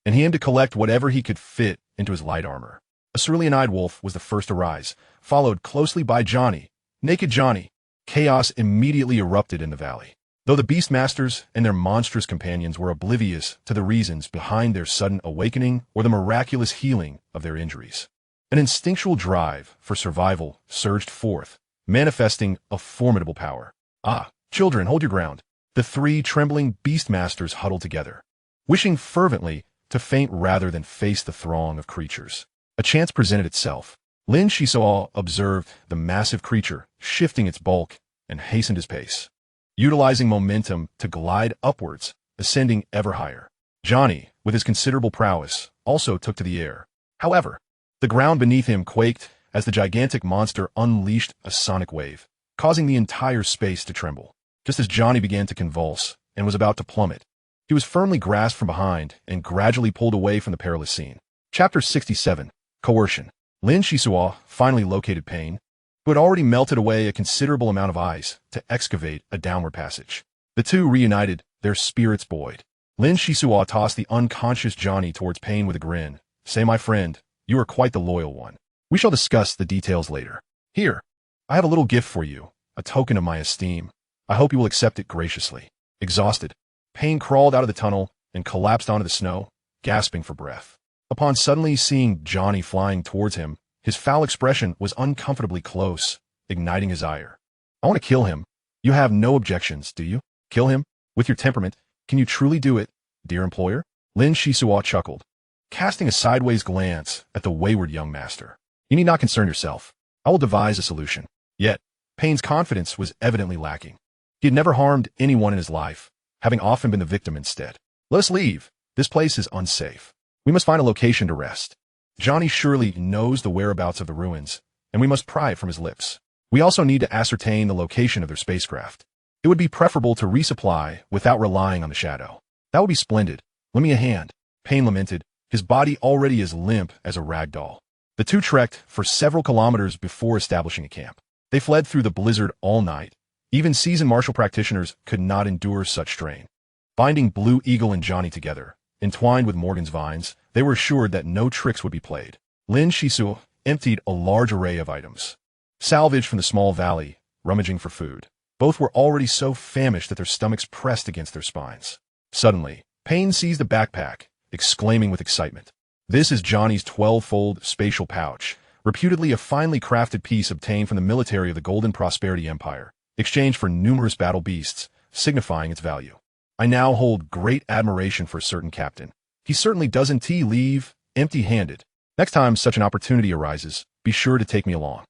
and he aimed to collect whatever he could fit into his light armor. A cerulean-eyed wolf was the first to rise, followed closely by Johnny. Naked Johnny. Chaos immediately erupted in the valley, though the Beastmasters and their monstrous companions were oblivious to the reasons behind their sudden awakening or the miraculous healing of their injuries. An instinctual drive for survival surged forth, manifesting a formidable power. Ah, children, hold your ground. The three trembling Beastmasters huddled together, wishing fervently to faint rather than face the throng of creatures. A chance presented itself. Lin Xisuo observed the massive creature shifting its bulk and hastened his pace, utilizing momentum to glide upwards, ascending ever higher. Johnny, with his considerable prowess, also took to the air. However, the ground beneath him quaked as the gigantic monster unleashed a sonic wave, causing the entire space to tremble. Just as Johnny began to convulse and was about to plummet, he was firmly grasped from behind and gradually pulled away from the perilous scene. Chapter 67. Coercion. Lin Xisuo finally located Pain, who had already melted away a considerable amount of ice to excavate a downward passage. The two reunited, their spirits buoyed. Lin Xisuo tossed the unconscious Johnny towards Pain with a grin. Say, my friend, you are quite the loyal one. We shall discuss the details later. Here, I have a little gift for you, a token of my esteem. I hope you will accept it graciously. Exhausted, Pain crawled out of the tunnel and collapsed onto the snow, gasping for breath. Upon suddenly seeing Johnny flying towards him, his foul expression was uncomfortably close, igniting his ire. I want to kill him. You have no objections, do you? Kill him? With your temperament, can you truly do it, dear employer? Lin Xisuo chuckled, casting a sideways glance at the wayward young master. You need not concern yourself. I will devise a solution. Yet, Pain's confidence was evidently lacking. He had never harmed anyone in his life, having often been the victim instead. Let us leave. This place is unsafe. We must find a location to rest. Johnny surely knows the whereabouts of the ruins, and we must pry it from his lips. We also need to ascertain the location of their spacecraft. It would be preferable to resupply without relying on the shadow. That would be splendid. Lend me a hand. Pain lamented, his body already as limp as a rag doll. The two trekked for several kilometers before establishing a camp. They fled through the blizzard all night. Even seasoned martial practitioners could not endure such strain. Binding Blue Eagle and Johnny together, entwined with Morgan's vines, they were assured that no tricks would be played. Lin Xisuo emptied a large array of items. Salvaged from the small valley, rummaging for food. Both were already so famished that their stomachs pressed against their spines. Suddenly, Payne seized a backpack, exclaiming with excitement. This is Johnny's 12-fold spatial pouch, reputedly a finely crafted piece obtained from the military of the Golden Prosperity Empire, exchanged for numerous battle beasts, signifying its value. I now hold great admiration for a certain captain. He certainly doesn't leave empty-handed. Next time such an opportunity arises, be sure to take me along.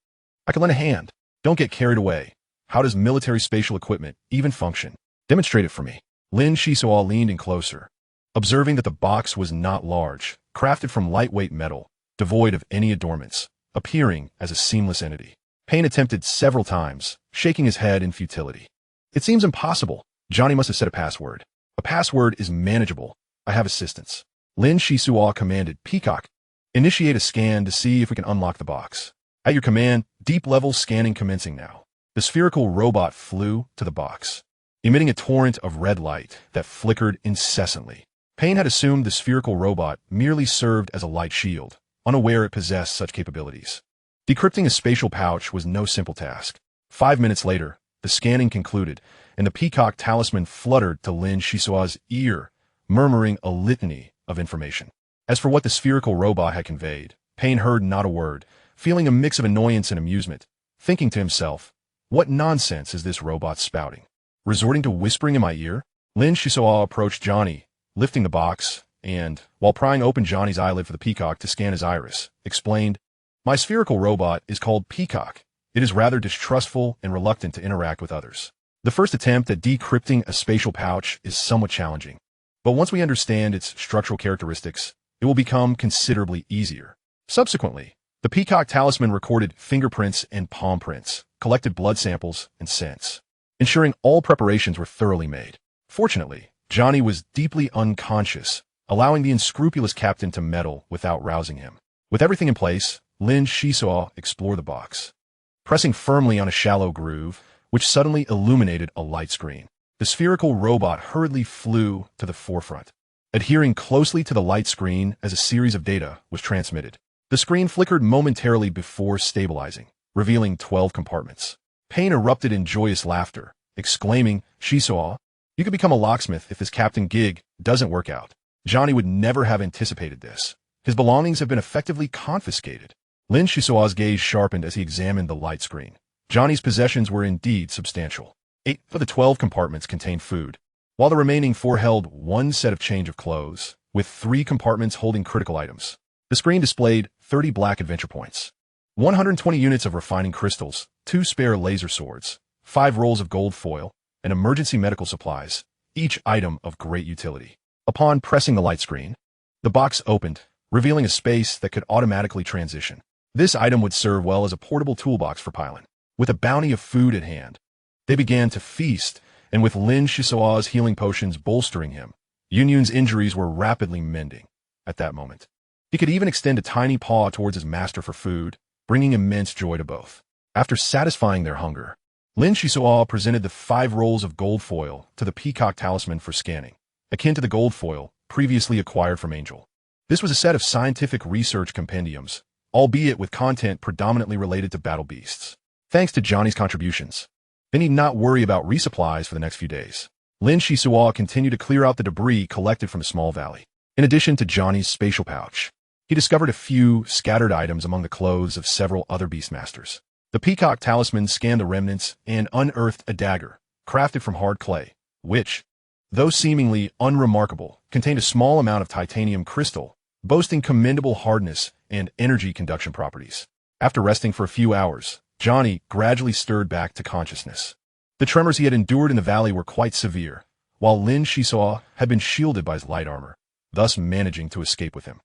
I can lend a hand. Don't get carried away. How does military spatial equipment even function? Demonstrate it for me. Lin Xisuo leaned in closer, observing that the box was not large, crafted from lightweight metal, devoid of any adornments, appearing as a seamless entity. Payne attempted several times, shaking his head in futility. It seems impossible. Johnny must have set a password. A password is manageable. I have assistance. Lin Xisuo commanded Peacock. Initiate a scan to see if we can unlock the box. At your command, deep-level scanning commencing now. The spherical robot flew to the box, emitting a torrent of red light that flickered incessantly. Payne had assumed the spherical robot merely served as a light shield, unaware it possessed such capabilities. Decrypting a spatial pouch was no simple task. 5 minutes later, the scanning concluded, and the Peacock talisman fluttered to Lin Xisuo's ear, murmuring a litany of information. As for what the spherical robot had conveyed, Payne heard not a word, feeling a mix of annoyance and amusement, thinking to himself, what nonsense is this robot spouting? Resorting to whispering in my ear? Lin Xisuo approached Johnny, lifting the box, and, while prying open Johnny's eyelid for the Peacock to scan his iris, explained, my spherical robot is called Peacock. It is rather distrustful and reluctant to interact with others. The first attempt at decrypting a spatial pouch is somewhat challenging, but once we understand its structural characteristics, it will become considerably easier. Subsequently, the Peacock talisman recorded fingerprints and palm prints, collected blood samples, and scents, ensuring all preparations were thoroughly made. Fortunately, Johnny was deeply unconscious, allowing the unscrupulous captain to meddle without rousing him. With everything in place, Lin Xisuo explored the box, pressing firmly on a shallow groove, which suddenly illuminated a light screen. The spherical robot hurriedly flew to the forefront, adhering closely to the light screen as a series of data was transmitted. The screen flickered momentarily before stabilizing, revealing 12 compartments. Payne erupted in joyous laughter, exclaiming, Xisuo, you could become a locksmith if this captain gig doesn't work out. Johnny would never have anticipated this. His belongings have been effectively confiscated. Lin Xisuo's gaze sharpened as he examined the light screen. Johnny's possessions were indeed substantial. 8 of the 12 compartments contained food, while the remaining 4 held one set of change of clothes, with 3 compartments holding critical items. The screen displayed 30 black adventure points, 120 units of refining crystals, 2 spare laser swords, 5 rolls of gold foil, and emergency medical supplies, each item of great utility. Upon pressing the light screen, the box opened, revealing a space that could automatically transition. This item would serve well as a portable toolbox for Pylon. With a bounty of food at hand, they began to feast, and with Lin Xisuo's healing potions bolstering him, Yunyun's injuries were rapidly mending. At that moment, he could even extend a tiny paw towards his master for food, bringing immense joy to both. After satisfying their hunger, Lin Xisuo presented the 5 rolls of gold foil to the Peacock talisman for scanning, akin to the gold foil previously acquired from Angel. This was a set of scientific research compendiums, albeit with content predominantly related to battle beasts. Thanks to Johnny's contributions, they need not worry about resupplies for the next few days. Lin Xisuo continued to clear out the debris collected from the small valley. In addition to Johnny's spatial pouch, he discovered a few scattered items among the clothes of several other beastmasters. The Peacock talisman scanned the remnants and unearthed a dagger, crafted from hard clay, which, though seemingly unremarkable, contained a small amount of titanium crystal, boasting commendable hardness and energy conduction properties. After resting for a few hours, Johnny gradually stirred back to consciousness. The tremors he had endured in the valley were quite severe, while Lin Xisuo had been shielded by his light armor, thus managing to escape with him.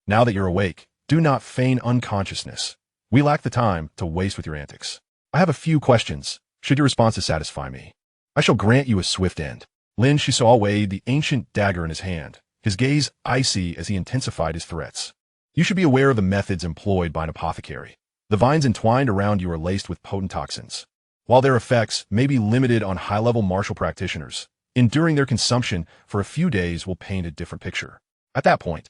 Now that you're awake, do not feign unconsciousness. We lack the time to waste with your antics. I have a few questions, should your responses satisfy me. I shall grant you a swift end. Lin Xisuo weighed the ancient dagger in his hand, his gaze icy as he intensified his threats. You should be aware of the methods employed by an apothecary. The vines entwined around you are laced with potent toxins. While their effects may be limited on high-level martial practitioners, enduring their consumption for a few days will paint a different picture. At that point,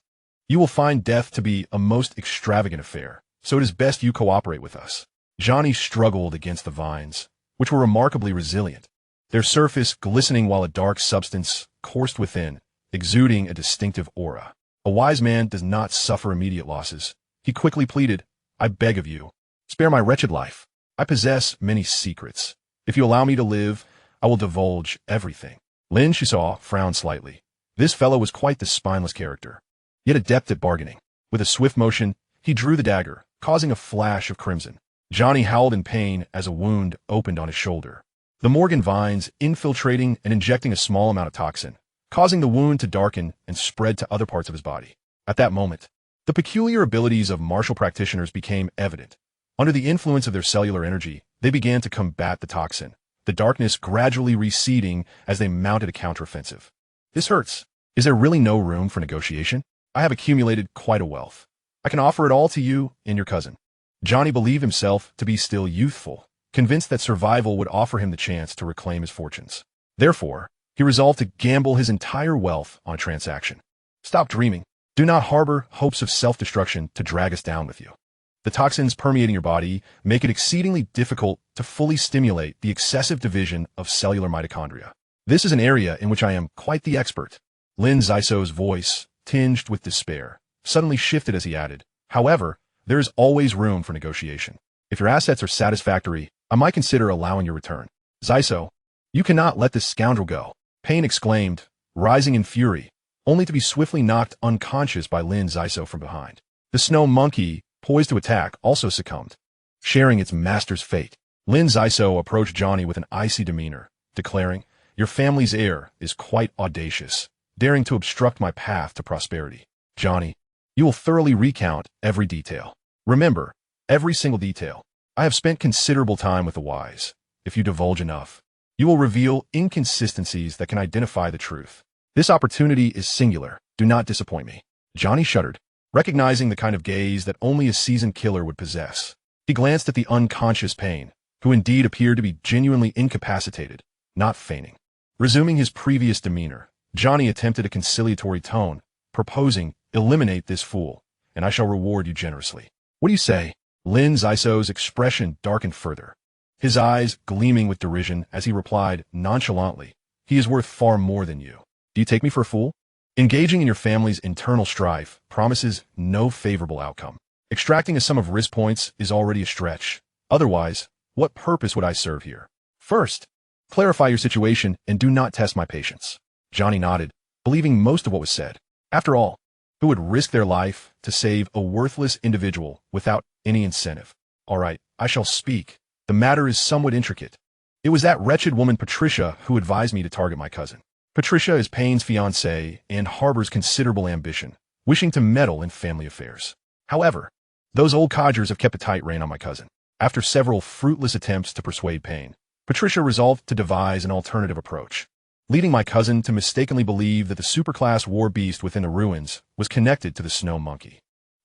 you will find death to be a most extravagant affair, so it is best you cooperate with us. Johnny struggled against the vines, which were remarkably resilient, their surface glistening while a dark substance coursed within, exuding a distinctive aura. A wise man does not suffer immediate losses. He quickly pleaded, I beg of you, spare my wretched life. I possess many secrets. If you allow me to live, I will divulge everything. Lin Xisuo frowned slightly. This fellow was quite the spineless character, yet adept at bargaining. With a swift motion, he drew the dagger, causing a flash of crimson. Johnny howled in pain as a wound opened on his shoulder. The Morgan vines infiltrating and injecting a small amount of toxin, causing the wound to darken and spread to other parts of his body. At that moment, the peculiar abilities of martial practitioners became evident. Under the influence of their cellular energy, they began to combat the toxin, the darkness gradually receding as they mounted a counteroffensive. This hurts. Is there really no room for negotiation? I have accumulated quite a wealth. I can offer it all to you and your cousin. Johnny believed himself to be still youthful, convinced that survival would offer him the chance to reclaim his fortunes. Therefore, he resolved to gamble his entire wealth on a transaction. Stop dreaming. Do not harbor hopes of self-destruction to drag us down with you. The toxins permeating your body make it exceedingly difficult to fully stimulate the excessive division of cellular mitochondria. This is an area in which I am quite the expert. Lin Xisuo's voice, tinged with despair, suddenly shifted as he added, however, there is always room for negotiation. If your assets are satisfactory, I might consider allowing your return. Xisuo, you cannot let this scoundrel go, Payne exclaimed, rising in fury, only to be swiftly knocked unconscious by Lin Xisuo from behind. The snow monkey, poised to attack, also succumbed, sharing its master's fate. Lin Xisuo approached Johnny with an icy demeanor, declaring, your family's heir is quite audacious, daring to obstruct my path to prosperity. Johnny, you will thoroughly recount every detail. Remember, every single detail. I have spent considerable time with the wise. If you divulge enough, you will reveal inconsistencies that can identify the truth. This opportunity is singular. Do not disappoint me. Johnny shuddered, recognizing the kind of gaze that only a seasoned killer would possess. He glanced at the unconscious Payne, who indeed appeared to be genuinely incapacitated, not feigning. Resuming his previous demeanor, Johnny attempted a conciliatory tone, proposing, eliminate this fool, and I shall reward you generously. What do you say? Lin Xisuo's expression darkened further, his eyes gleaming with derision as he replied nonchalantly, he is worth far more than you. Do you take me for a fool? Engaging in your family's internal strife promises no favorable outcome. Extracting a sum of risk points is already a stretch. Otherwise, what purpose would I serve here? First, clarify your situation and do not test my patience. Johnny nodded, believing most of what was said. After all, who would risk their life to save a worthless individual without any incentive? All right, I shall speak. The matter is somewhat intricate. It was that wretched woman Patricia who advised me to target my cousin. Patricia is Payne's fiancée and harbors considerable ambition, wishing to meddle in family affairs. However, those old codgers have kept a tight rein on my cousin. After several fruitless attempts to persuade Payne, Patricia resolved to devise an alternative approach, leading my cousin to mistakenly believe that the superclass war beast within the ruins was connected to the snow monkey.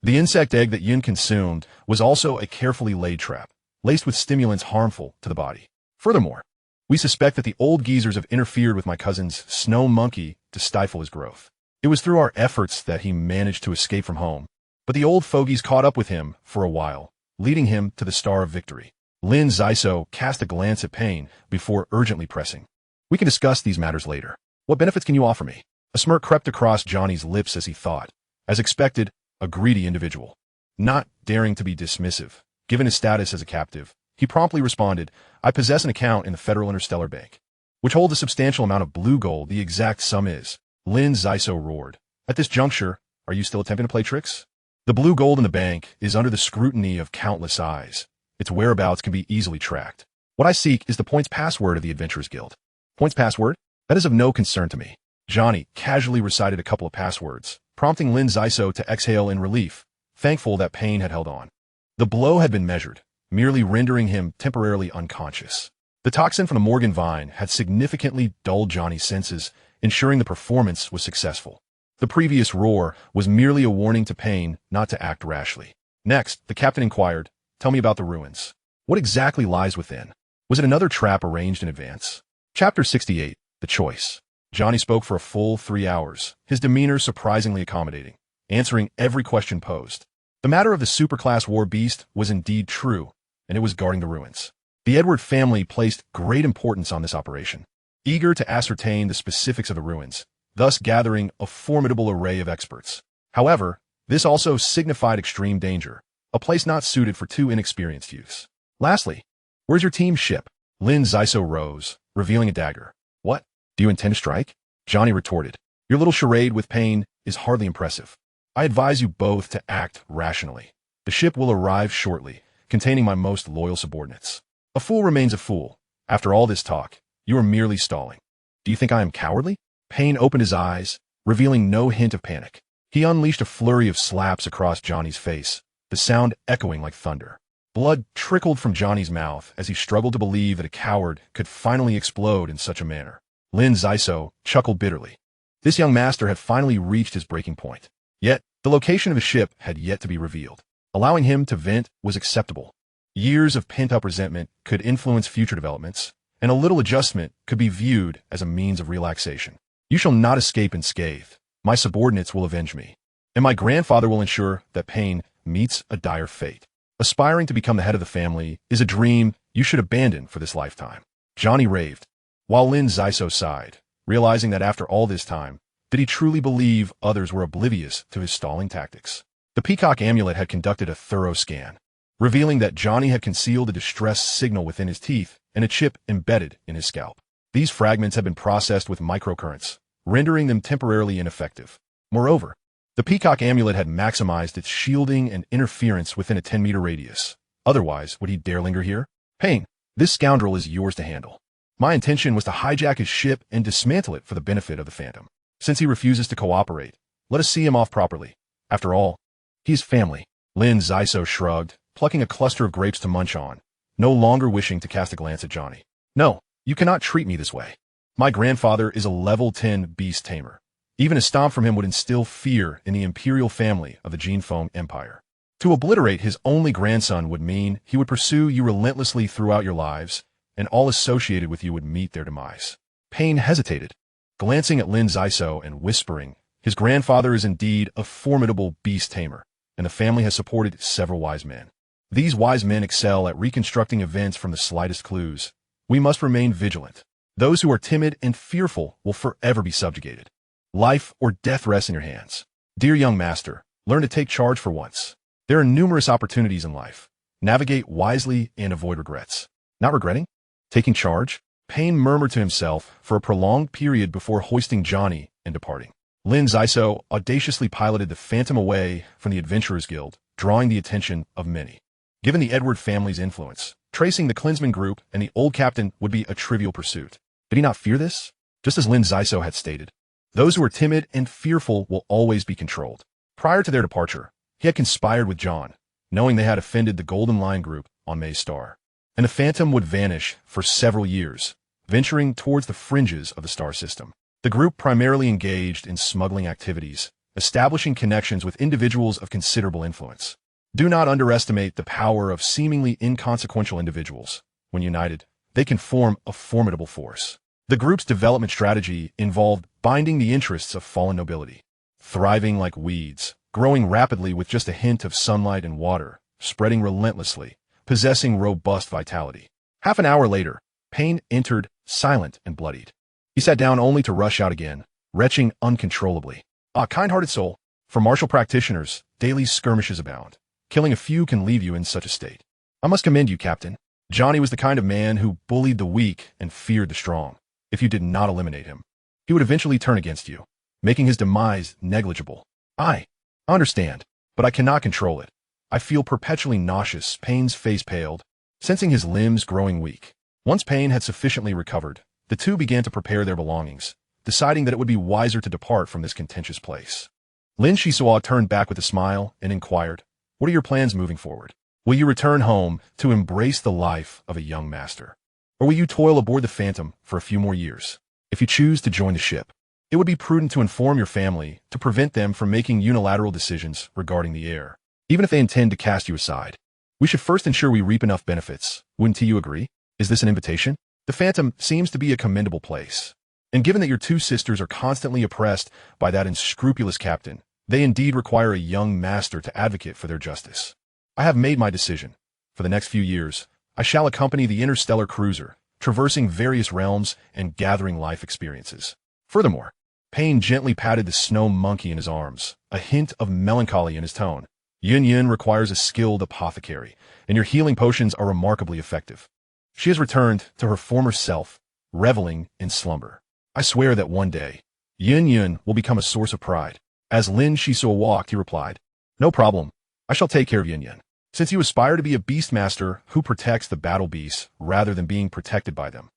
The insect egg that Yin consumed was also a carefully laid trap, laced with stimulants harmful to the body. Furthermore, we suspect that the old geezers have interfered with my cousin's snow monkey to stifle his growth. It was through our efforts that he managed to escape from home, but the old fogies caught up with him for a while, leading him to the Star of Victory. Lin Xisuo cast a glance at Payne before urgently pressing. We can discuss these matters later. What benefits can you offer me? A smirk crept across Johnny's lips as he thought. As expected, a greedy individual. Not daring to be dismissive, given his status as a captive, he promptly responded, I possess an account in the Federal Interstellar Bank, which holds a substantial amount of blue gold. The exact sum is. Lin Xisuo roared. At this juncture, are you still attempting to play tricks? The blue gold in the bank is under the scrutiny of countless eyes. Its whereabouts can be easily tracked. What I seek is the points password of the Adventurers Guild. Points password? That is of no concern to me. Johnny casually recited a couple of passwords, prompting Lin Xisuo to exhale in relief, thankful that Payne had held on. The blow had been measured, merely rendering him temporarily unconscious. The toxin from the Morgan vine had significantly dulled Johnny's senses, ensuring the performance was successful. The previous roar was merely a warning to Payne not to act rashly. Next, the captain inquired, "Tell me about the ruins. What exactly lies within? Was it another trap arranged in advance?" Chapter 68, The Choice. Johnny spoke for a full 3 hours, his demeanor surprisingly accommodating, answering every question posed. The matter of the superclass war beast was indeed true, and it was guarding the ruins. The Edward family placed great importance on this operation, eager to ascertain the specifics of the ruins, thus gathering a formidable array of experts. However, this also signified extreme danger, a place not suited for 2 inexperienced youths. Lastly, "Where's your team's ship?" Lin Xisuo rose, revealing a dagger. "What? Do you intend to strike?" Johnny retorted. "Your little charade with Payne is hardly impressive. I advise you both to act rationally. The ship will arrive shortly, containing my most loyal subordinates. A fool remains a fool. After all this talk, you are merely stalling. Do you think I am cowardly?" Payne opened his eyes, revealing no hint of panic. He unleashed a flurry of slaps across Johnny's face, the sound echoing like thunder. Blood trickled from Johnny's mouth as he struggled to believe that a coward could finally explode in such a manner. Lin Xisuo chuckled bitterly. This young master had finally reached his breaking point. Yet, the location of his ship had yet to be revealed. Allowing him to vent was acceptable. Years of pent-up resentment could influence future developments, and a little adjustment could be viewed as a means of relaxation. "You shall not escape unscathed. My subordinates will avenge me, and my grandfather will ensure that Payne meets a dire fate. Aspiring to become the head of the family is a dream you should abandon for this lifetime." Johnny raved, while Lin Xisuo sighed, realizing that after all this time, did he truly believe others were oblivious to his stalling tactics? The peacock amulet had conducted a thorough scan, revealing that Johnny had concealed a distress signal within his teeth and a chip embedded in his scalp. These fragments had been processed with microcurrents, rendering them temporarily ineffective. Moreover, the peacock amulet had maximized its shielding and interference within a 10-meter radius. Otherwise, would he dare linger here? "Payne, this scoundrel is yours to handle. My intention was to hijack his ship and dismantle it for the benefit of the Phantom. Since he refuses to cooperate, let us see him off properly. After all, he is family." Lin Xisuo shrugged, plucking a cluster of grapes to munch on, no longer wishing to cast a glance at Johnny. "No, you cannot treat me this way. My grandfather is a level 10 beast tamer. Even a stomp from him would instill fear in the imperial family of the Genefeng Empire. To obliterate his only grandson would mean he would pursue you relentlessly throughout your lives, and all associated with you would meet their demise." Payne hesitated, glancing at Lin Xisuo and whispering, "His grandfather is indeed a formidable beast tamer, and the family has supported several wise men. These wise men excel at reconstructing events from the slightest clues. We must remain vigilant. Those who are timid and fearful will forever be subjugated. Life or death rests in your hands. Dear young master, learn to take charge for once. There are numerous opportunities in life. Navigate wisely and avoid regrets." "Not regretting? Taking charge?" Payne murmured to himself for a prolonged period before hoisting Johnny and departing. Lin Xisuo audaciously piloted the Phantom away from the Adventurers Guild, drawing the attention of many. Given the Edward family's influence, tracing the Klinsman group and the old captain would be a trivial pursuit. Did he not fear this? Just as Lin Xisuo had stated, those who are timid and fearful will always be controlled. Prior to their departure, he had conspired with John, knowing they had offended the Golden Line group on May's Star, and the Phantom would vanish for several years, venturing towards the fringes of the star system. The group primarily engaged in smuggling activities, establishing connections with individuals of considerable influence. Do not underestimate the power of seemingly inconsequential individuals. When united, they can form a formidable force. The group's development strategy involved binding the interests of fallen nobility, thriving like weeds, growing rapidly with just a hint of sunlight and water, spreading relentlessly, possessing robust vitality. Half an hour later, Payne entered, silent and bloodied. He sat down only to rush out again, retching uncontrollably. "Ah, kind-hearted soul, for martial practitioners, daily skirmishes abound. Killing a few can leave you in such a state. I must commend you, Captain. Johnny was the kind of man who bullied the weak and feared the strong. If you did not eliminate him, he would eventually turn against you, making his demise negligible. I understand, but I cannot control it. I feel perpetually nauseous." Payne's face paled, sensing his limbs growing weak. Once Payne had sufficiently recovered, the two began to prepare their belongings, deciding that it would be wiser to depart from this contentious place. Lin Xisuo turned back with a smile and inquired, "What are your plans moving forward? Will you return home to embrace the life of a young master? Or will you toil aboard the Phantom for a few more years? If you choose to join the ship, It would be prudent to inform your family to prevent them from making unilateral decisions regarding the heir, even if they intend to cast you aside. We should first ensure we reap enough benefits. Wouldn't you agree? Is this an invitation? The Phantom seems to be a commendable place. And given that your two sisters are constantly oppressed by that unscrupulous captain, they indeed require a young master to advocate for their justice. I have made my decision. For the next few years, I shall accompany the interstellar cruiser, traversing various realms and gathering life experiences. Furthermore, Payne gently patted the snow monkey in his arms, a hint of melancholy in his tone. Yun requires a skilled apothecary, and your healing potions are remarkably effective. She has returned to her former self, reveling in slumber. I swear that one day, Yun will become a source of pride. As Lin Xisuo walked, he replied, "No problem. I shall take care of Yun. Since you aspire to be a beastmaster who protects the battle beasts rather than being protected by them,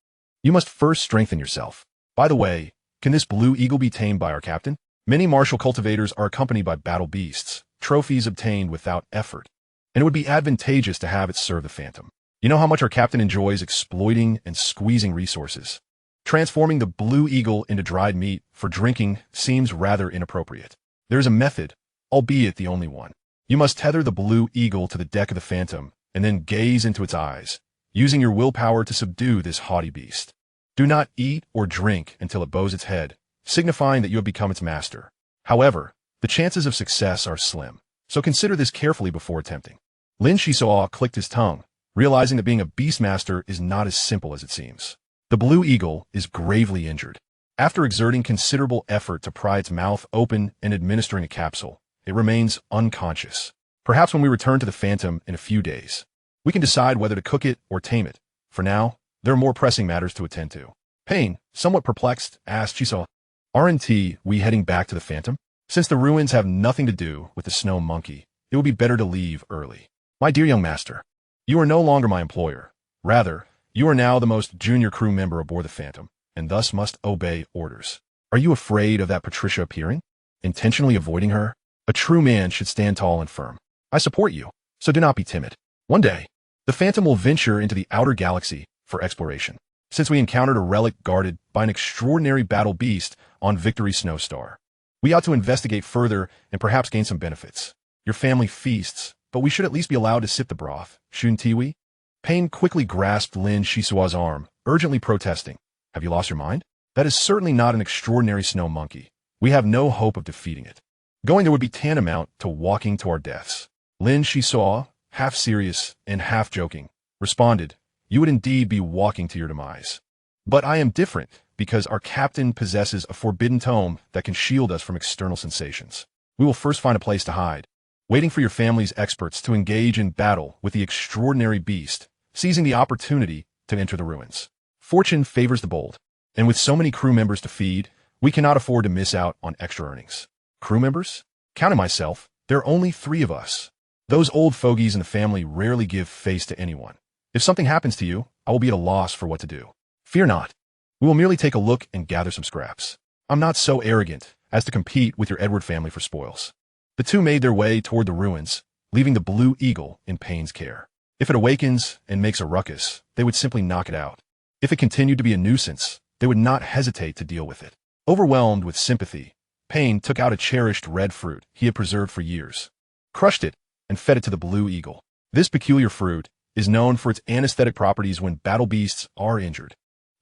you must first strengthen yourself. By the way, can this blue eagle be tamed by our captain? Many martial cultivators are accompanied by battle beasts, trophies obtained without effort, and it would be advantageous to have it serve the Phantom. You know how much our captain enjoys exploiting and squeezing resources. Transforming the blue eagle into dried meat for drinking seems rather inappropriate. There is a method, albeit the only one. You must tether the blue eagle to the deck of the Phantom and then gaze into its eyes, using your willpower to subdue this haughty beast. Do not eat or drink until it bows its head, signifying that you have become its master. However, the chances of success are slim, so consider this carefully before attempting." Lin Xisuo clicked his tongue, realizing that being a beastmaster is not as simple as it seems. The blue eagle is gravely injured. After exerting considerable effort to pry its mouth open and administering a capsule, it remains unconscious. Perhaps when we return to the Phantom in a few days, we can decide whether to cook it or tame it. For now, there are more pressing matters to attend to. Payne, somewhat perplexed, asked Xisuo, "Aren't we heading back to the Phantom? Since the ruins have nothing to do with the snow monkey, it would be better to leave early." "My dear young master, you are no longer my employer. Rather, you are now the most junior crew member aboard the Phantom, and thus must obey orders. Are you afraid of that Patricia appearing? Intentionally avoiding her? A true man should stand tall and firm. I support you, so do not be timid. One day, the Phantom will venture into the outer galaxy for exploration. Since we encountered a relic guarded by an extraordinary battle beast on Victory Snowstar, we ought to investigate further and perhaps gain some benefits. Your family feasts, but we should at least be allowed to sip the broth, shouldn't we?" Payne quickly grasped Lin Xisuo's arm, urgently protesting, "Have you lost your mind? That is certainly not an extraordinary snow monkey. We have no hope of defeating it. Going there would be tantamount to walking to our deaths." Lin Xisuo, half serious and half joking, responded, "You would indeed be walking to your demise. But I am different, because our captain possesses a forbidden tome that can shield us from external sensations. We will first find a place to hide, waiting for your family's experts to engage in battle with the extraordinary beast, seizing the opportunity to enter the ruins. Fortune favors the bold, and with so many crew members to feed, we cannot afford to miss out on extra earnings." "Crew members? Counting myself, there are only 3 of us. Those old fogies in the family rarely give face to anyone. If something happens to you, I will be at a loss for what to do. Fear not. We will merely take a look and gather some scraps. I'm not so arrogant as to compete with your Edward family for spoils." The two made their way toward the ruins, leaving the blue eagle in Payne's care. If it awakens and makes a ruckus, they would simply knock it out. If it continued to be a nuisance, they would not hesitate to deal with it. Overwhelmed with sympathy, Payne took out a cherished red fruit he had preserved for years, crushed it, and fed it to the blue eagle. This peculiar fruit is known for its anesthetic properties when battle beasts are injured.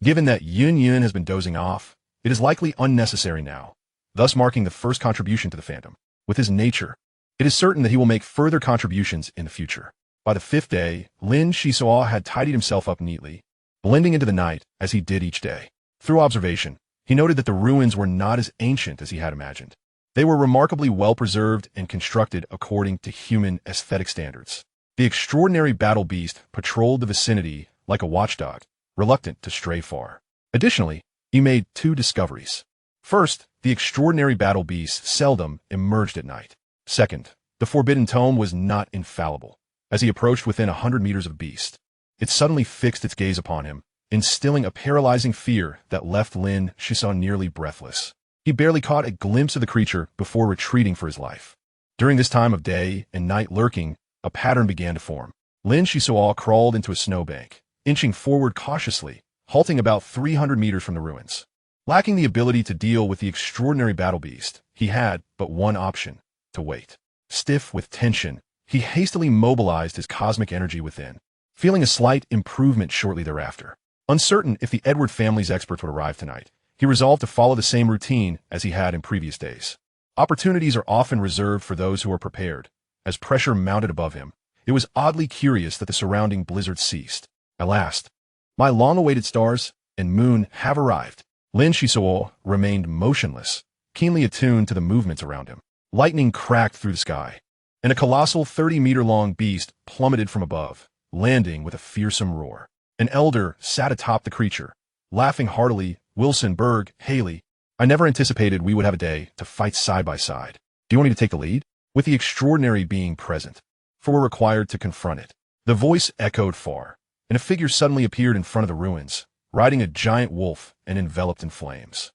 Given that Yun has been dozing off, it is likely unnecessary now, thus marking the first contribution to the Phantom. With his nature, it is certain that he will make further contributions in the future. By the 5th day, Lin Xisuo had tidied himself up neatly, blending into the night as he did each day. Through observation, he noted that the ruins were not as ancient as he had imagined. They were remarkably well preserved and constructed according to human aesthetic standards. The extraordinary battle beast patrolled the vicinity like a watchdog, reluctant to stray far. Additionally, he made 2 discoveries. First, the extraordinary battle beast seldom emerged at night. Second, the forbidden tome was not infallible. As he approached within 100 meters of beast, it suddenly fixed its gaze upon him, instilling a paralyzing fear that left Lin Xisuo nearly breathless. He barely caught a glimpse of the creature before retreating for his life. During this time of day and night lurking, a pattern began to form. Lin Xisuo crawled into a snowbank, inching forward cautiously, halting about 300 meters from the ruins. Lacking the ability to deal with the extraordinary battle beast, he had but one option: to wait. Stiff with tension, he hastily mobilized his cosmic energy within, feeling a slight improvement shortly thereafter. Uncertain if the Edward family's experts would arrive tonight, he resolved to follow the same routine as he had in previous days. Opportunities are often reserved for those who are prepared. As pressure mounted above him, it was oddly curious that the surrounding blizzard ceased. At last, my long-awaited stars and moon have arrived. Lin Xisuo remained motionless, keenly attuned to the movements around him. Lightning cracked through the sky, and a colossal 30-meter-long beast plummeted from above, landing with a fearsome roar. An elder sat atop the creature, laughing heartily. Wilson, Berg, Haley, I never anticipated we would have a day to fight side by side. Do you want me to take the lead? With the extraordinary being present, for we're required to confront it. The voice echoed far, and a figure suddenly appeared in front of the ruins, riding a giant wolf and enveloped in flames,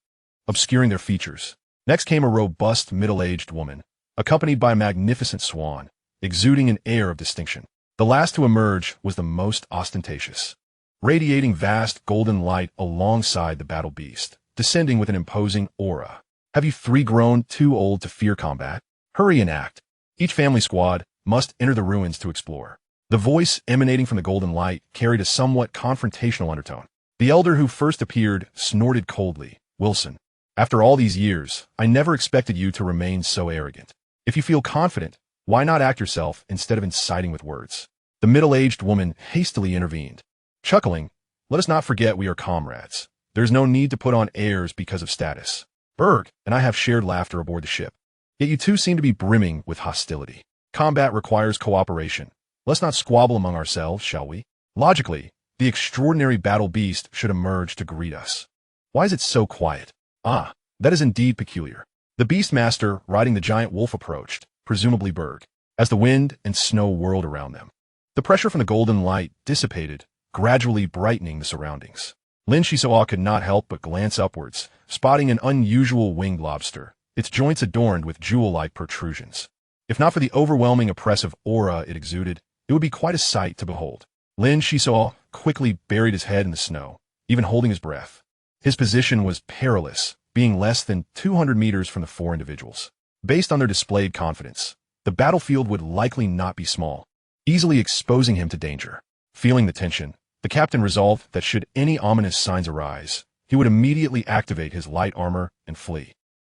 obscuring their features. Next came a robust, middle-aged woman, accompanied by a magnificent swan, exuding an air of distinction. The last to emerge was the most ostentatious, radiating vast golden light alongside the battle beast, descending with an imposing aura. Have you three grown too old to fear combat? Hurry and act. Each family squad must enter the ruins to explore. The voice emanating from the golden light carried a somewhat confrontational undertone. The elder who first appeared snorted coldly. Wilson, after all these years, I never expected you to remain so arrogant. If you feel confident, why not act yourself instead of inciting with words? The middle-aged woman hastily intervened. Chuckling, let us not forget we are comrades. There's no need to put on airs because of status. Berg and I have shared laughter aboard the ship. Yet you two seem to be brimming with hostility. Combat requires cooperation. Let's not squabble among ourselves, shall we? Logically, the extraordinary battle beast should emerge to greet us. Why is it so quiet? Ah, that is indeed peculiar. The beastmaster riding the giant wolf approached, presumably Berg, as the wind and snow whirled around them. The pressure from the golden light dissipated, gradually brightening the surroundings. Lin Xisuo could not help but glance upwards, spotting an unusual winged lobster, its joints adorned with jewel-like protrusions. If not for the overwhelming oppressive aura it exuded, it would be quite a sight to behold. Lin Xisuo quickly buried his head in the snow, even holding his breath. His position was perilous, being less than 200 meters from the four individuals. Based on their displayed confidence, the battlefield would likely not be small, easily exposing him to danger. Feeling the tension, the captain resolved that should any ominous signs arise, he would immediately activate his light armor and flee.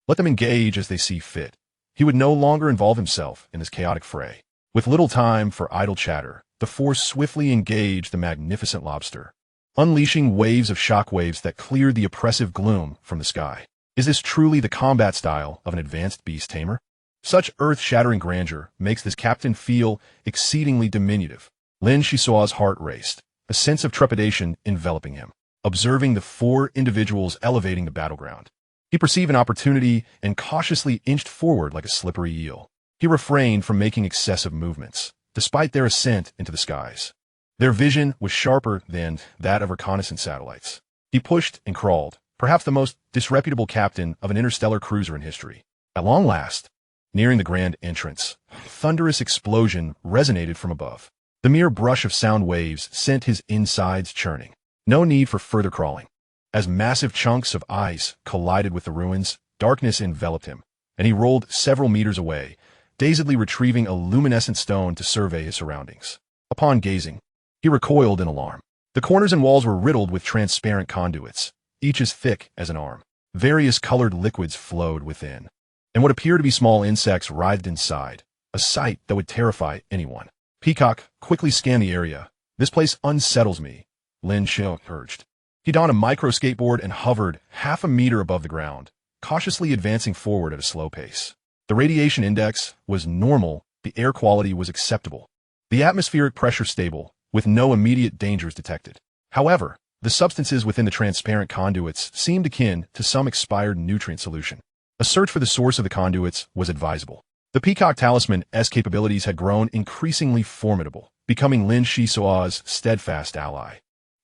Let them engage as they see fit. He would no longer involve himself in this chaotic fray. With little time for idle chatter, the four swiftly engaged the magnificent lobster, unleashing waves of shockwaves that cleared the oppressive gloom from the sky. Is this truly the combat style of an advanced beast tamer? Such earth-shattering grandeur makes this captain feel exceedingly diminutive. Lin Xisuo's heart raced, a sense of trepidation enveloping him, observing the four individuals elevating the battleground. He perceived an opportunity and cautiously inched forward like a slippery eel. He refrained from making excessive movements, despite their ascent into the skies. Their vision was sharper than that of reconnaissance satellites. He pushed and crawled, perhaps the most disreputable captain of an interstellar cruiser in history. At long last, nearing the grand entrance, a thunderous explosion resonated from above. The mere brush of sound waves sent his insides churning. No need for further crawling. As massive chunks of ice collided with the ruins, darkness enveloped him, and he rolled several meters away, dazedly retrieving a luminescent stone to survey his surroundings. Upon gazing, he recoiled in alarm. The corners and walls were riddled with transparent conduits, each as thick as an arm. Various colored liquids flowed within, and what appeared to be small insects writhed inside, a sight that would terrify anyone. Peacock quickly scanned the area. This place unsettles me, Lin Xisuo urged. He donned a micro-skateboard and hovered half a meter above the ground, cautiously advancing forward at a slow pace. The radiation index was normal, the air quality was acceptable, the atmospheric pressure stable, with no immediate dangers detected. However, the substances within the transparent conduits seemed akin to some expired nutrient solution. A search for the source of the conduits was advisable. The Peacock Talisman's capabilities had grown increasingly formidable, becoming Lin Xisuo's steadfast ally,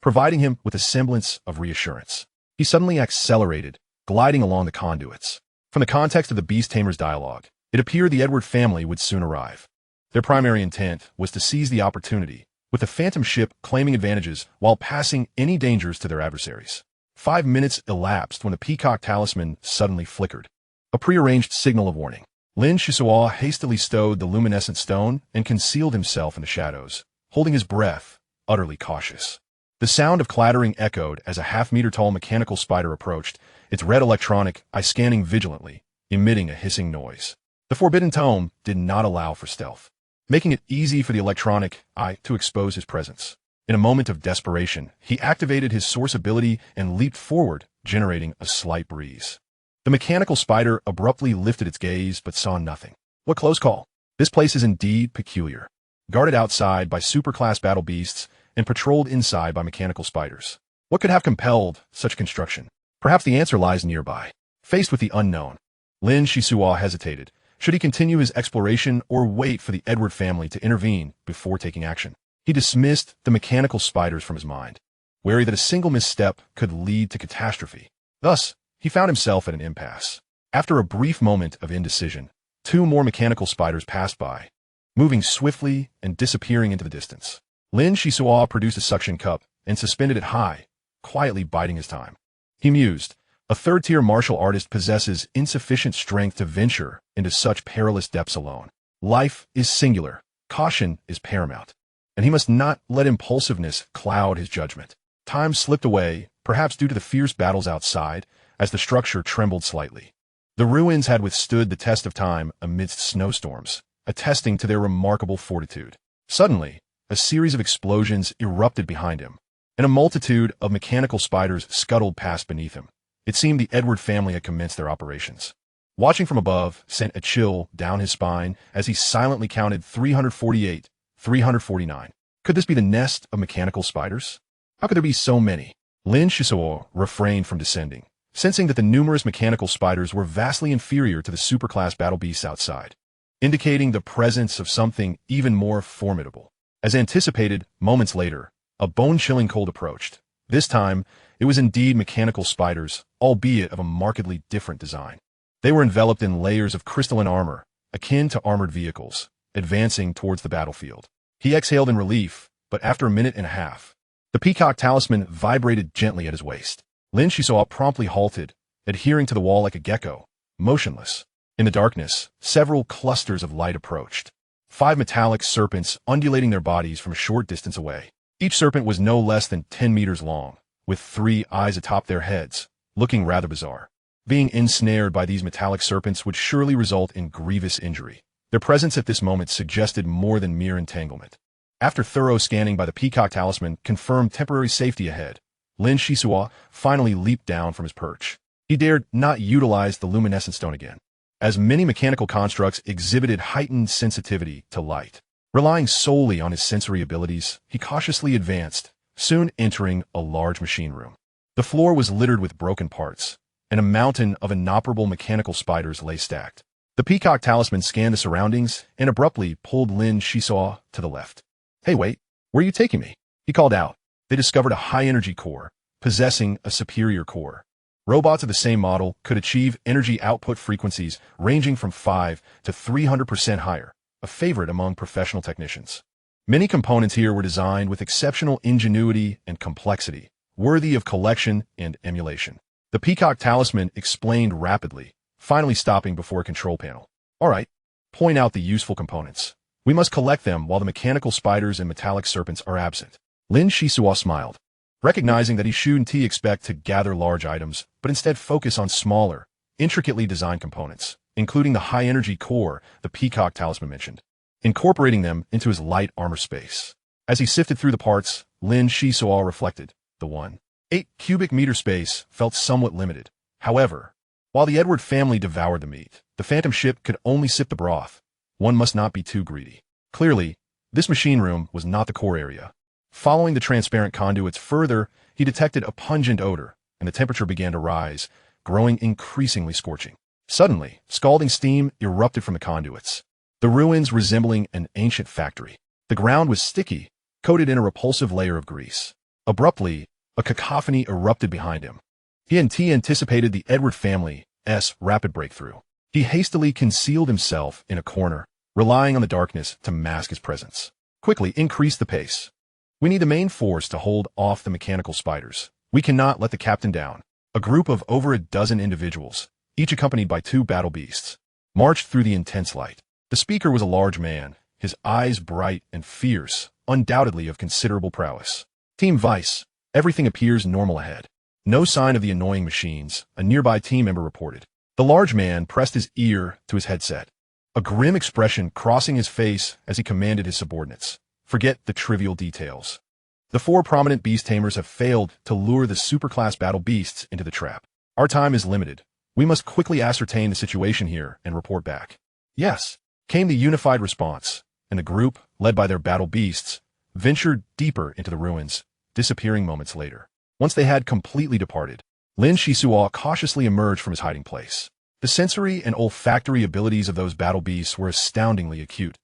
providing him with a semblance of reassurance. He suddenly accelerated, gliding along the conduits. From the context of the Beast Tamer's dialogue, it appeared the Edward family would soon arrive. Their primary intent was to seize the opportunity, with the Phantom ship claiming advantages while passing any dangers to their adversaries. 5 minutes elapsed when the peacock talisman suddenly flickered. A prearranged signal of warning. Lin Xisuo hastily stowed the luminescent stone and concealed himself in the shadows, holding his breath, utterly cautious. The sound of clattering echoed as a half-meter-tall mechanical spider approached, its red electronic eye scanning vigilantly, emitting a hissing noise. The forbidden tome did not allow for stealth, making it easy for the electronic eye to expose his presence. In a moment of desperation, he activated his source ability and leaped forward, generating a slight breeze. The mechanical spider abruptly lifted its gaze but saw nothing. What close call! This place is indeed peculiar. Guarded outside by superclass battle beasts and patrolled inside by mechanical spiders. What could have compelled such construction? Perhaps the answer lies nearby. Faced with the unknown, Lin Xisuo hesitated. Should he continue his exploration or wait for the Edward family to intervene before taking action? He dismissed the mechanical spiders from his mind, wary that a single misstep could lead to catastrophe. Thus, he found himself at an impasse. After a brief moment of indecision, 2 more mechanical spiders passed by, moving swiftly and disappearing into the distance. Lin Xisuo produced a suction cup and suspended it high, quietly biding his time. He mused, a third-tier martial artist possesses insufficient strength to venture into such perilous depths alone. Life is singular, caution is paramount, and he must not let impulsiveness cloud his judgment. Time slipped away, perhaps due to the fierce battles outside, as the structure trembled slightly. The ruins had withstood the test of time amidst snowstorms, attesting to their remarkable fortitude. Suddenly, a series of explosions erupted behind him, and a multitude of mechanical spiders scuttled past beneath him. It seemed the Edward family had commenced their operations. Watching from above sent a chill down his spine as he silently counted 348, 349. Could this be the nest of mechanical spiders? How could there be so many? Lin Xisuo refrained from descending, sensing that the numerous mechanical spiders were vastly inferior to the superclass battle beasts outside, indicating the presence of something even more formidable. As anticipated, moments later, a bone-chilling cold approached. This time, it was indeed mechanical spiders, albeit of a markedly different design. They were enveloped in layers of crystalline armor, akin to armored vehicles, advancing towards the battlefield. He exhaled in relief, but after a minute and a half, the peacock talisman vibrated gently at his waist. Lin Xisuo promptly halted, adhering to the wall like a gecko, motionless. In the darkness, several clusters of light approached. 5 metallic serpents undulating their bodies from a short distance away. Each serpent was no less than 10 meters long, with 3 eyes atop their heads, looking rather bizarre. Being ensnared by these metallic serpents would surely result in grievous injury. Their presence at this moment suggested more than mere entanglement. After thorough scanning by the peacock talisman confirmed temporary safety ahead, Lin Xisuo finally leaped down from his perch. He dared not utilize the luminescent stone again, as many mechanical constructs exhibited heightened sensitivity to light. Relying solely on his sensory abilities, he cautiously advanced, soon entering a large machine room. The floor was littered with broken parts, and a mountain of inoperable mechanical spiders lay stacked. The peacock talisman scanned the surroundings and abruptly pulled Lin Xisuo to the left. "Hey, wait, where are you taking me?" he called out. They discovered a high-energy core, possessing a superior core. Robots of the same model could achieve energy output frequencies ranging from 5 to 300% higher, a favorite among professional technicians. Many components here were designed with exceptional ingenuity and complexity, worthy of collection and emulation. The peacock talisman explained rapidly, finally stopping before a control panel. "All right, point out the useful components. We must collect them while the mechanical spiders and metallic serpents are absent." Lin Xisuo smiled, recognizing that he shouldn't expect to gather large items, but instead focus on smaller, intricately designed components, including the high-energy core the peacock talisman mentioned, incorporating them into his light armor space. As he sifted through the parts, Lin Xisuo reflected, the 1.8 cubic meter space felt somewhat limited. However, while the Edward family devoured the meat, the phantom ship could only sip the broth. One must not be too greedy. Clearly, this machine room was not the core area. Following the transparent conduits further, he detected a pungent odor, and the temperature began to rise, growing increasingly scorching. Suddenly, scalding steam erupted from the conduits, the ruins resembling an ancient factory. The ground was sticky, coated in a repulsive layer of grease. Abruptly, a cacophony erupted behind him. He anticipated the Edward family's rapid breakthrough. He hastily concealed himself in a corner, relying on the darkness to mask his presence. Quickly increased the pace. "We need the main force to hold off the mechanical spiders. We cannot let the captain down. A group of over a dozen individuals, each accompanied by 2 battle beasts, marched through the intense light. The speaker was a large man, his eyes bright and fierce, undoubtedly of considerable prowess. Team Vice, everything appears normal ahead. No sign of the annoying machines, a nearby team member reported. The large man pressed his ear to his headset, a grim expression crossing his face as he commanded his subordinates. Forget the trivial details. The 4 prominent beast tamers have failed to lure the superclass battle beasts into the trap. Our time is limited. We must quickly ascertain the situation here and report back. Yes, came the unified response, and the group, led by their battle beasts, ventured deeper into the ruins, disappearing moments later. Once they had completely departed, Lin Xisuo cautiously emerged from his hiding place. The sensory and olfactory abilities of those battle beasts were astoundingly acute,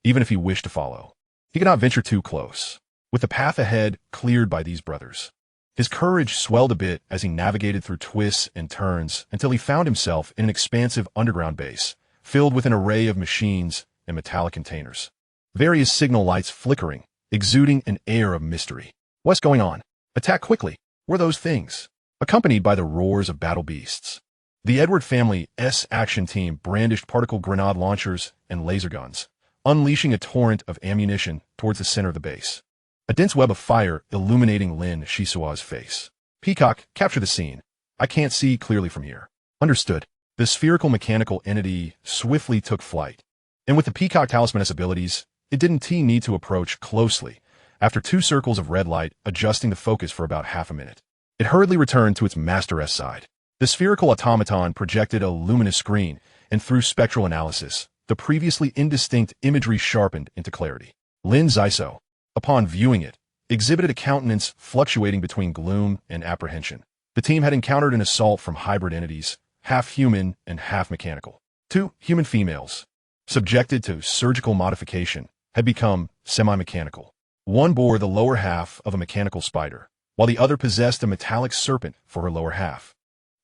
even if he wished to follow. He could not venture too close, with the path ahead cleared by these brothers. His courage swelled a bit as he navigated through twists and turns until he found himself in an expansive underground base, filled with an array of machines and metallic containers. Various signal lights flickering, exuding an air of mystery. What's going on? Attack quickly! Were those things? Accompanied by the roars of battle beasts. The Edward family's action team brandished particle grenade launchers and laser guns, unleashing a torrent of ammunition towards the center of the base. A dense web of fire illuminating Lin Xisuo's face. Peacock, capture the scene. I can't see clearly from here. Understood. The spherical mechanical entity swiftly took flight. And with the Peacock talisman's abilities, it didn't need to approach closely. After 2 circles of red light adjusting the focus for about half a minute, it hurriedly returned to its master's side. The spherical automaton projected a luminous screen, and through spectral analysis, the previously indistinct imagery sharpened into clarity. Lin Xisuo, upon viewing it, exhibited a countenance fluctuating between gloom and apprehension. The team had encountered an assault from hybrid entities, half human and half mechanical. 2 human females, subjected to surgical modification, had become semi-mechanical. One bore the lower half of a mechanical spider, while the other possessed a metallic serpent for her lower half.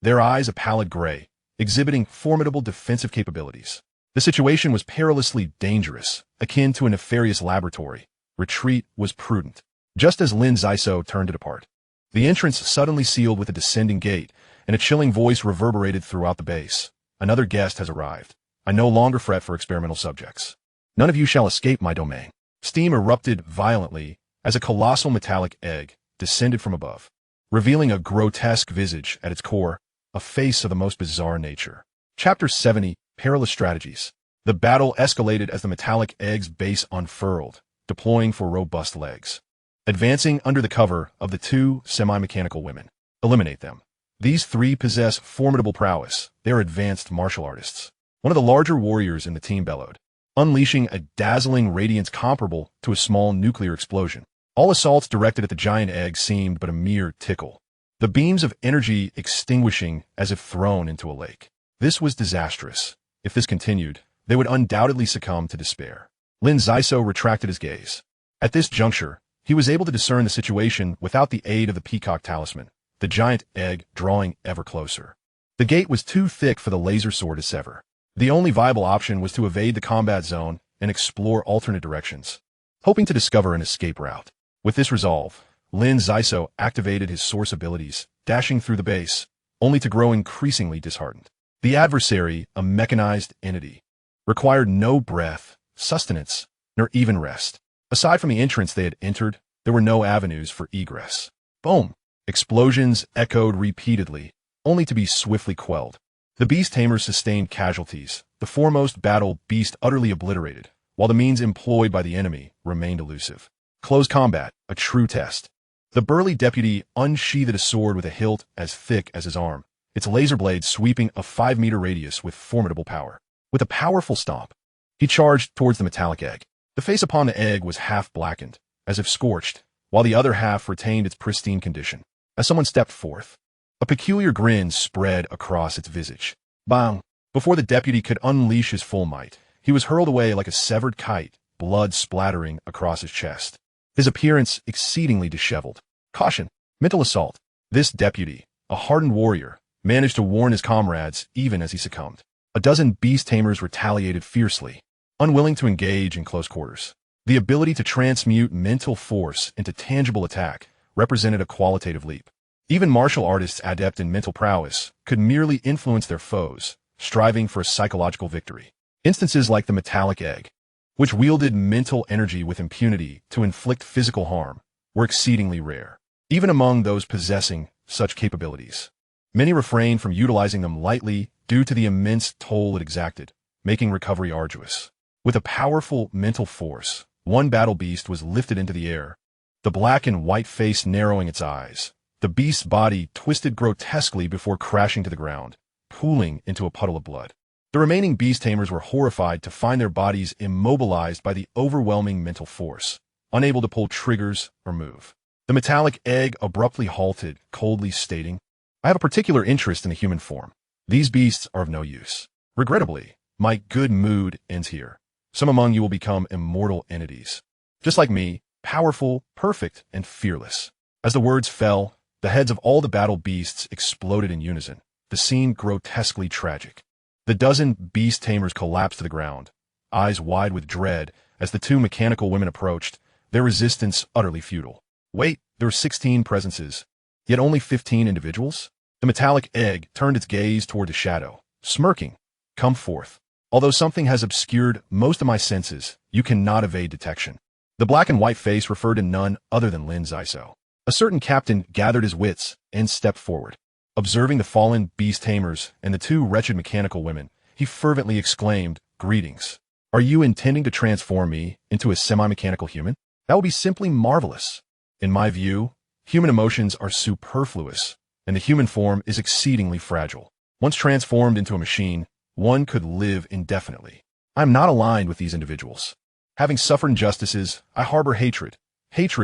Their eyes a pallid gray, exhibiting formidable defensive capabilities. The situation was perilously dangerous, akin to a nefarious laboratory. Retreat was prudent. Just as Lin Xisuo turned to depart, the entrance suddenly sealed with a descending gate, and a chilling voice reverberated throughout the base. Another guest has arrived. I no longer fret for experimental subjects. None of you shall escape my domain. Steam erupted violently as a colossal metallic egg descended from above, revealing a grotesque visage at its core, a face of the most bizarre nature. Chapter 70, Perilous Strategies. The battle escalated as the metallic egg's base unfurled, deploying for robust legs. Advancing under the cover of the 2 semi-mechanical women. Eliminate them. These 3 possess formidable prowess. They are advanced martial artists. One of the larger warriors in the team bellowed, unleashing a dazzling radiance comparable to a small nuclear explosion. All assaults directed at the giant egg seemed but a mere tickle, the beams of energy extinguishing as if thrown into a lake. This was disastrous. If this continued, they would undoubtedly succumb to despair. Lin Xisuo retracted his gaze. At this juncture, he was able to discern the situation without the aid of the Peacock talisman, the giant egg drawing ever closer. The gate was too thick for the laser sword to sever. The only viable option was to evade the combat zone and explore alternate directions, hoping to discover an escape route. With this resolve, Lin Xisuo activated his source abilities, dashing through the base, only to grow increasingly disheartened. The adversary, a mechanized entity, required no breath, sustenance, nor even rest. Aside from the entrance they had entered, there were no avenues for egress. Boom! Explosions echoed repeatedly, only to be swiftly quelled. The beast tamers sustained casualties, the foremost battle beast utterly obliterated, while the means employed by the enemy remained elusive. Close combat, a true test. The burly deputy unsheathed a sword with a hilt as thick as his arm, its laser blade sweeping a 5-meter radius with formidable power. With a powerful stomp, he charged towards the metallic egg. The face upon the egg was half blackened, as if scorched, while the other half retained its pristine condition. As someone stepped forth, a peculiar grin spread across its visage. Bang! Before the deputy could unleash his full might, he was hurled away like a severed kite, blood splattering across his chest. His appearance exceedingly disheveled. Caution! Mental assault. This deputy, a hardened warrior, managed to warn his comrades even as he succumbed. A dozen beast tamers retaliated fiercely, unwilling to engage in close quarters. The ability to transmute mental force into tangible attack represented a qualitative leap. Even martial artists adept in mental prowess could merely influence their foes, striving for a psychological victory. Instances like the metallic egg, which wielded mental energy with impunity to inflict physical harm, were exceedingly rare. Even among those possessing such capabilities, many refrained from utilizing them lightly due to the immense toll it exacted, making recovery arduous. With a powerful mental force, one battle beast was lifted into the air, the black and white face narrowing its eyes. The beast's body twisted grotesquely before crashing to the ground, pooling into a puddle of blood. The remaining beast tamers were horrified to find their bodies immobilized by the overwhelming mental force, unable to pull triggers or move. The metallic egg abruptly halted, coldly stating, "I have a particular interest in the human form. These beasts are of no use. Regrettably, my good mood ends here. Some among you will become immortal entities. Just like me, powerful, perfect, and fearless." As the words fell, the heads of all the battle beasts exploded in unison, the scene grotesquely tragic. The dozen beast tamers collapsed to the ground, eyes wide with dread as the two mechanical women approached, their resistance utterly futile. Wait, there were 16 presences, yet only 15 individuals? The metallic egg turned its gaze toward the shadow, smirking. "Come forth. Although something has obscured most of my senses, you cannot evade detection." The black and white face referred to none other than Lin Xisuo. A certain captain gathered his wits and stepped forward. Observing the fallen beast tamers and the two wretched mechanical women, he fervently exclaimed, "Greetings. Are you intending to transform me into a semi-mechanical human? That would be simply marvelous. In my view, human emotions are superfluous, and the human form is exceedingly fragile. Once transformed into a machine, one could live indefinitely. I am not aligned with these individuals. Having suffered injustices, I harbor hatred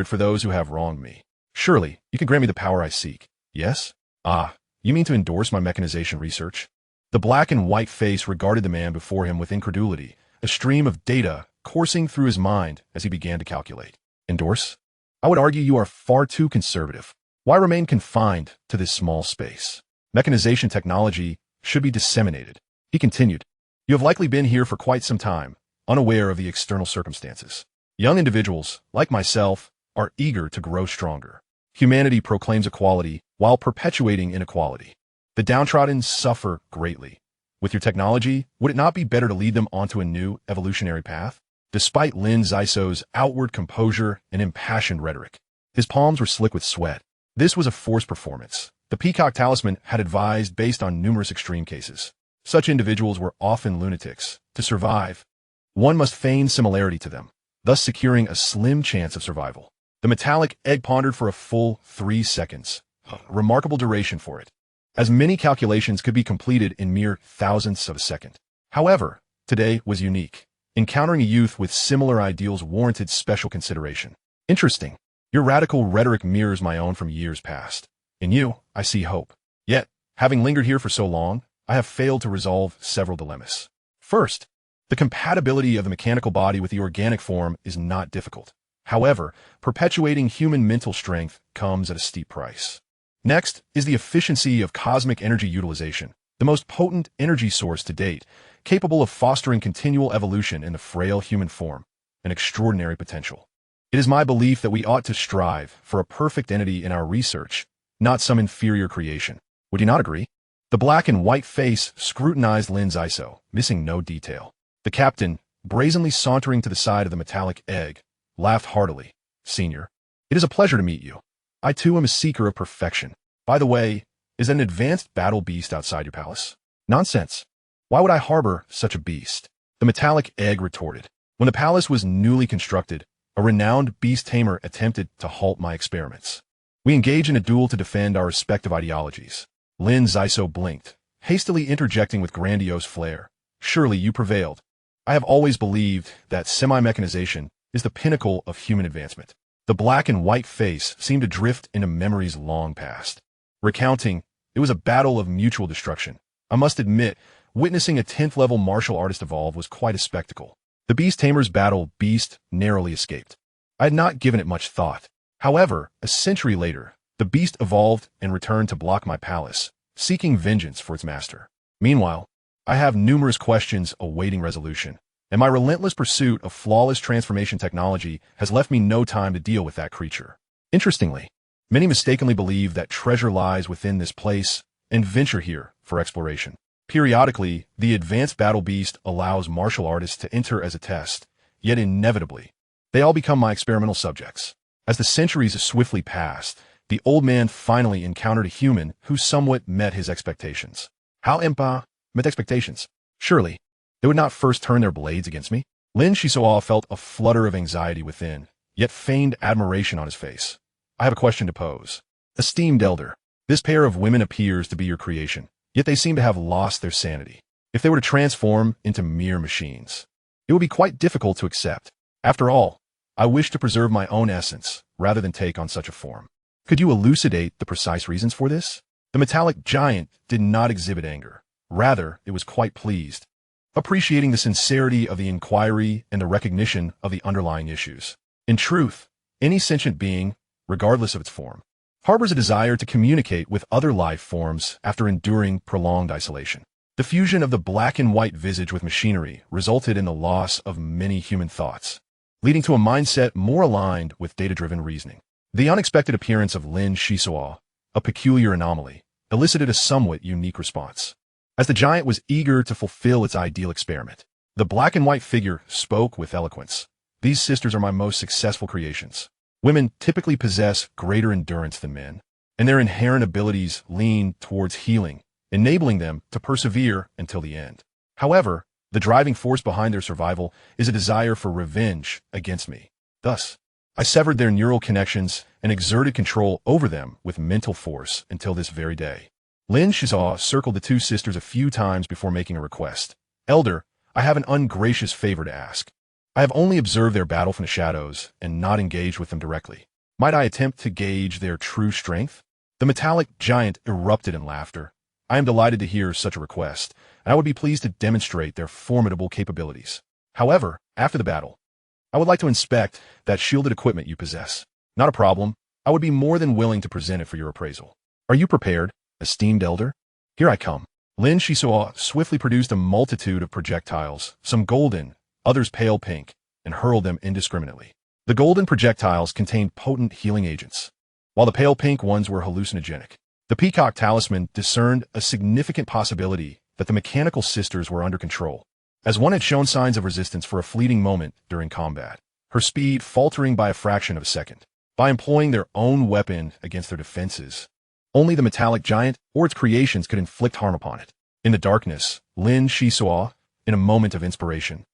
for those who have wronged me. Surely, you can grant me the power I seek. Yes? Ah, you mean to endorse my mechanization research?" The black and white face regarded the man before him with incredulity, a stream of data coursing through his mind as he began to calculate. "Endorse? I would argue you are far too conservative. Why remain confined to this small space? Mechanization technology should be disseminated." He continued, "You have likely been here for quite some time, unaware of the external circumstances. Young individuals, like myself, are eager to grow stronger. Humanity proclaims equality while perpetuating inequality. The downtrodden suffer greatly. With your technology, would it not be better to lead them onto a new evolutionary path?" Despite Lin Xisuo's outward composure and impassioned rhetoric, his palms were slick with sweat. This was a forced performance. The Peacock Talisman had advised based on numerous extreme cases. Such individuals were often lunatics. To survive, one must feign similarity to them, thus securing a slim chance of survival. The metallic egg pondered for a full 3 seconds, a remarkable duration for it, as many calculations could be completed in mere thousandths of a second. However, today was unique. Encountering a youth with similar ideals warranted special consideration. "Interesting. Your radical rhetoric mirrors my own from years past. In you, I see hope. Yet, having lingered here for so long, I have failed to resolve several dilemmas. First, the compatibility of the mechanical body with the organic form is not difficult. However, perpetuating human mental strength comes at a steep price. Next is the efficiency of cosmic energy utilization, the most potent energy source to date, capable of fostering continual evolution in the frail human form, an extraordinary potential. It is my belief that we ought to strive for a perfect entity in our research, not some inferior creation. Would you not agree?" The black and white face scrutinized Lin Xisuo, missing no detail. The captain, brazenly sauntering to the side of the metallic egg, laughed heartily. "Senior, it is a pleasure to meet you. I too am a seeker of perfection. By the way, is an advanced battle beast outside your palace?" "Nonsense. Why would I harbor such a beast?" The metallic egg retorted. "When the palace was newly constructed, a renowned beast tamer attempted to halt my experiments. We engage in a duel to defend our respective ideologies." Lin Xisuo blinked, hastily interjecting with grandiose flair. "Surely you prevailed. I have always believed that semi-mechanization is the pinnacle of human advancement." The black and white face seemed to drift into memories long past. Recounting, "It was a battle of mutual destruction. I must admit, witnessing a 10th-level martial artist evolve was quite a spectacle. The beast tamer's battle beast narrowly escaped. I had not given it much thought. However, a century later, the beast evolved and returned to block my palace, seeking vengeance for its master. Meanwhile, I have numerous questions awaiting resolution, and my relentless pursuit of flawless transformation technology has left me no time to deal with that creature." Interestingly, Many mistakenly believe that treasure lies within this place and venture here for exploration. Periodically, the advanced battle beast allows martial artists to enter as a test, yet inevitably, they all become my experimental subjects. As the centuries swiftly passed, the old man finally encountered a human who somewhat met his expectations. How met expectations? Surely, they would not first turn their blades against me? Lin Xisuo felt a flutter of anxiety within, yet feigned admiration on his face. I have a question to pose. Esteemed elder, this pair of women appears to be your creation, yet they seem to have lost their sanity. If they were to transform into mere machines, it would be quite difficult to accept. After all, I wish to preserve my own essence, rather than take on such a form. Could you elucidate the precise reasons for this? The metallic giant did not exhibit anger. Rather, it was quite pleased, appreciating the sincerity of the inquiry and the recognition of the underlying issues. In truth, any sentient being, regardless of its form, harbors a desire to communicate with other life forms after enduring prolonged isolation. The fusion of the black and white visage with machinery resulted in the loss of many human thoughts, leading to a mindset more aligned with data-driven reasoning. The unexpected appearance of Lin Xisuo, a peculiar anomaly, elicited a somewhat unique response. As the giant was eager to fulfill its ideal experiment, the black and white figure spoke with eloquence. These sisters are my most successful creations. Women typically possess greater endurance than men, and their inherent abilities lean towards healing, enabling them to persevere until the end. However, the driving force behind their survival is a desire for revenge against me. Thus, I severed their neural connections and exerted control over them with mental force until this very day. Lin Xisuo circled the two sisters a few times before making a request. Elder, I have an ungracious favor to ask. I have only observed their battle from the shadows and not engaged with them directly. Might I attempt to gauge their true strength? The metallic giant erupted in laughter. I am delighted to hear such a request, and I would be pleased to demonstrate their formidable capabilities. However, after the battle, I would like to inspect that shielded equipment you possess. Not a problem. I would be more than willing to present it for your appraisal. Are you prepared, esteemed elder? Here I come. Lin Xisuo swiftly produced a multitude of projectiles, some golden, others pale pink, and hurled them indiscriminately. The golden projectiles contained potent healing agents, while the pale pink ones were hallucinogenic. The peacock talisman discerned a significant possibility that the mechanical sisters were under control, as one had shown signs of resistance for a fleeting moment during combat, her speed faltering by a fraction of a second. By employing their own weapon against their defenses, only the metallic giant or its creations could inflict harm upon it. In the darkness, Lin Xisuo, in a moment of inspiration,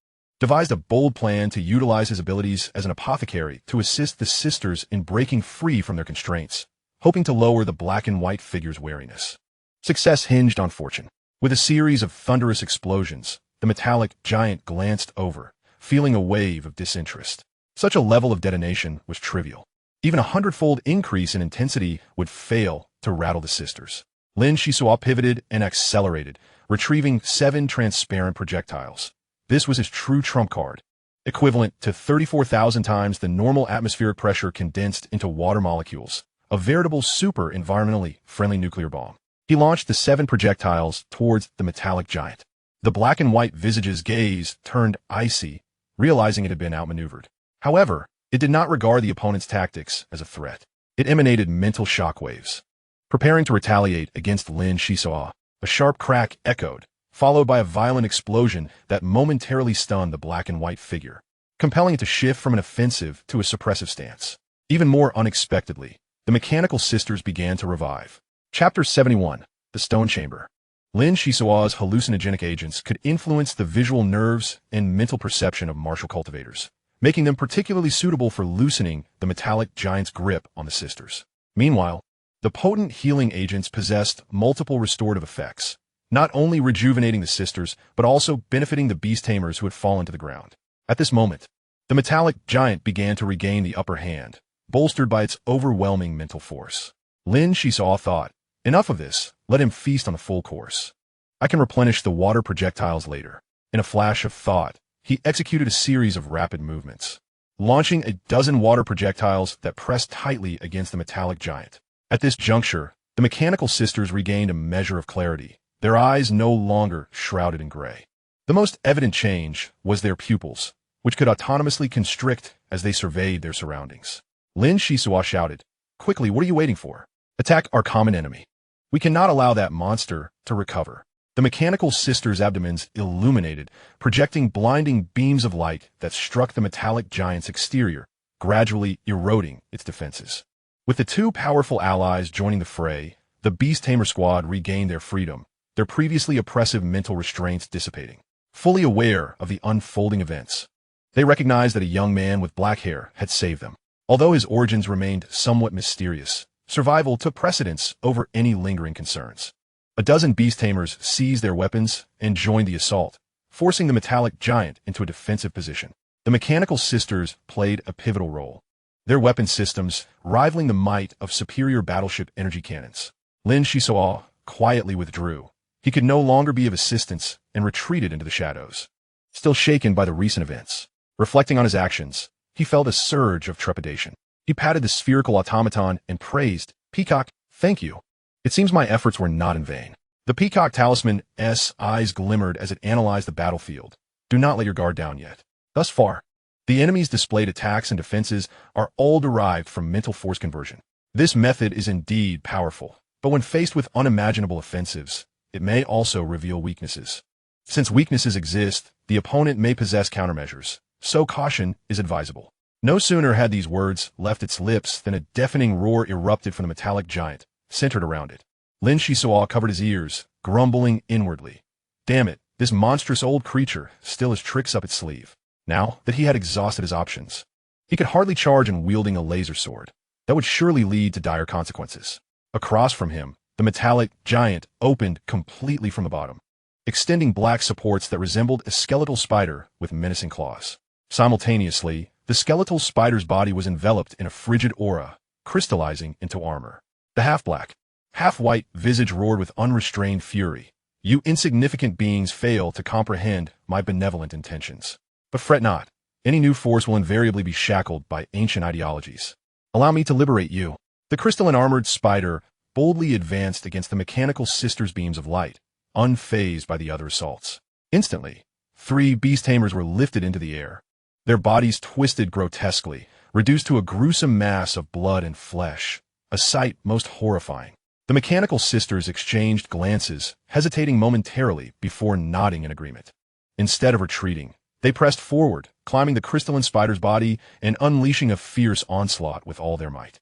devised a bold plan to utilize his abilities as an apothecary to assist the sisters in breaking free from their constraints, hoping to lower the black and white figure's wariness. Success hinged on fortune. With a series of thunderous explosions, the metallic giant glanced over, feeling a wave of disinterest. Such a level of detonation was trivial. Even a 100-fold increase in intensity would fail to rattle the sisters. Lin Xisuo pivoted and accelerated, retrieving 7 transparent projectiles. This was his true trump card, equivalent to 34,000 times the normal atmospheric pressure condensed into water molecules, a veritable super environmentally friendly nuclear bomb. He launched the 7 projectiles towards the metallic giant. The black and white visage's gaze turned icy, realizing it had been outmaneuvered. However, it did not regard the opponent's tactics as a threat. It emanated mental shockwaves. Preparing to retaliate against Lin Xisuo, a sharp crack echoed, followed by a violent explosion that momentarily stunned the black and white figure, compelling it to shift from an offensive to a suppressive stance. Even more unexpectedly, the mechanical sisters began to revive. Chapter 71, The Stone Chamber. Lin Xisuo's hallucinogenic agents could influence the visual nerves and mental perception of martial cultivators, making them particularly suitable for loosening the metallic giant's grip on the sisters. Meanwhile, the potent healing agents possessed multiple restorative effects, not only rejuvenating the sisters, but also benefiting the beast tamers who had fallen to the ground. At this moment, the metallic giant began to regain the upper hand, bolstered by its overwhelming mental force. Lin Xisuo thought, enough of this, let him feast on the full course. I can replenish the water projectiles later. In a flash of thought, he executed a series of rapid movements, launching a dozen water projectiles that pressed tightly against the metallic giant. At this juncture, the mechanical sisters regained a measure of clarity, their eyes no longer shrouded in gray. The most evident change was their pupils, which could autonomously constrict as they surveyed their surroundings. Lin Xisuo shouted, Quickly, what are you waiting for? Attack our common enemy. We cannot allow that monster to recover. The mechanical sister's abdomens illuminated, projecting blinding beams of light that struck the metallic giant's exterior, gradually eroding its defenses. With the two powerful allies joining the fray, the Beast Tamer squad regained their freedom, their previously oppressive mental restraints dissipating. Fully aware of the unfolding events, they recognized that a young man with black hair had saved them. Although his origins remained somewhat mysterious, survival took precedence over any lingering concerns. A dozen beast tamers seized their weapons and joined the assault, forcing the metallic giant into a defensive position. The mechanical sisters played a pivotal role, their weapon systems rivaling the might of superior battleship energy cannons. Lin Xisuo quietly withdrew. He could no longer be of assistance and retreated into the shadows. Still shaken by the recent events, reflecting on his actions, he felt a surge of trepidation. He patted the spherical automaton and praised, "Peacock, thank you. It seems my efforts were not in vain." The Peacock Talisman's eyes glimmered as it analyzed the battlefield. Do not let your guard down yet. Thus far, the enemy's displayed attacks and defenses are all derived from mental force conversion. This method is indeed powerful, but when faced with unimaginable offensives, it may also reveal weaknesses. Since weaknesses exist, the opponent may possess countermeasures, so caution is advisable. No sooner had these words left its lips than a deafening roar erupted from the metallic giant, centered around it. Lin Xisuo covered his ears, grumbling inwardly. Damn it, this monstrous old creature still has tricks up its sleeve. Now that he had exhausted his options, he could hardly charge in wielding a laser sword. That would surely lead to dire consequences. Across from him, the metallic giant opened completely from the bottom, extending black supports that resembled a skeletal spider with menacing claws. Simultaneously, the skeletal spider's body was enveloped in a frigid aura, crystallizing into armor. The half-black, half-white visage roared with unrestrained fury. You insignificant beings fail to comprehend my benevolent intentions. But fret not. Any new force will invariably be shackled by ancient ideologies. Allow me to liberate you. The crystalline-armored spider boldly advanced against the mechanical sister's beams of light, unfazed by the other assaults. Instantly, 3 beast tamers were lifted into the air. Their bodies twisted grotesquely, reduced to a gruesome mass of blood and flesh, a sight most horrifying. The mechanical sisters exchanged glances, hesitating momentarily before nodding in agreement. Instead of retreating, they pressed forward, climbing the crystalline spider's body and unleashing a fierce onslaught with all their might.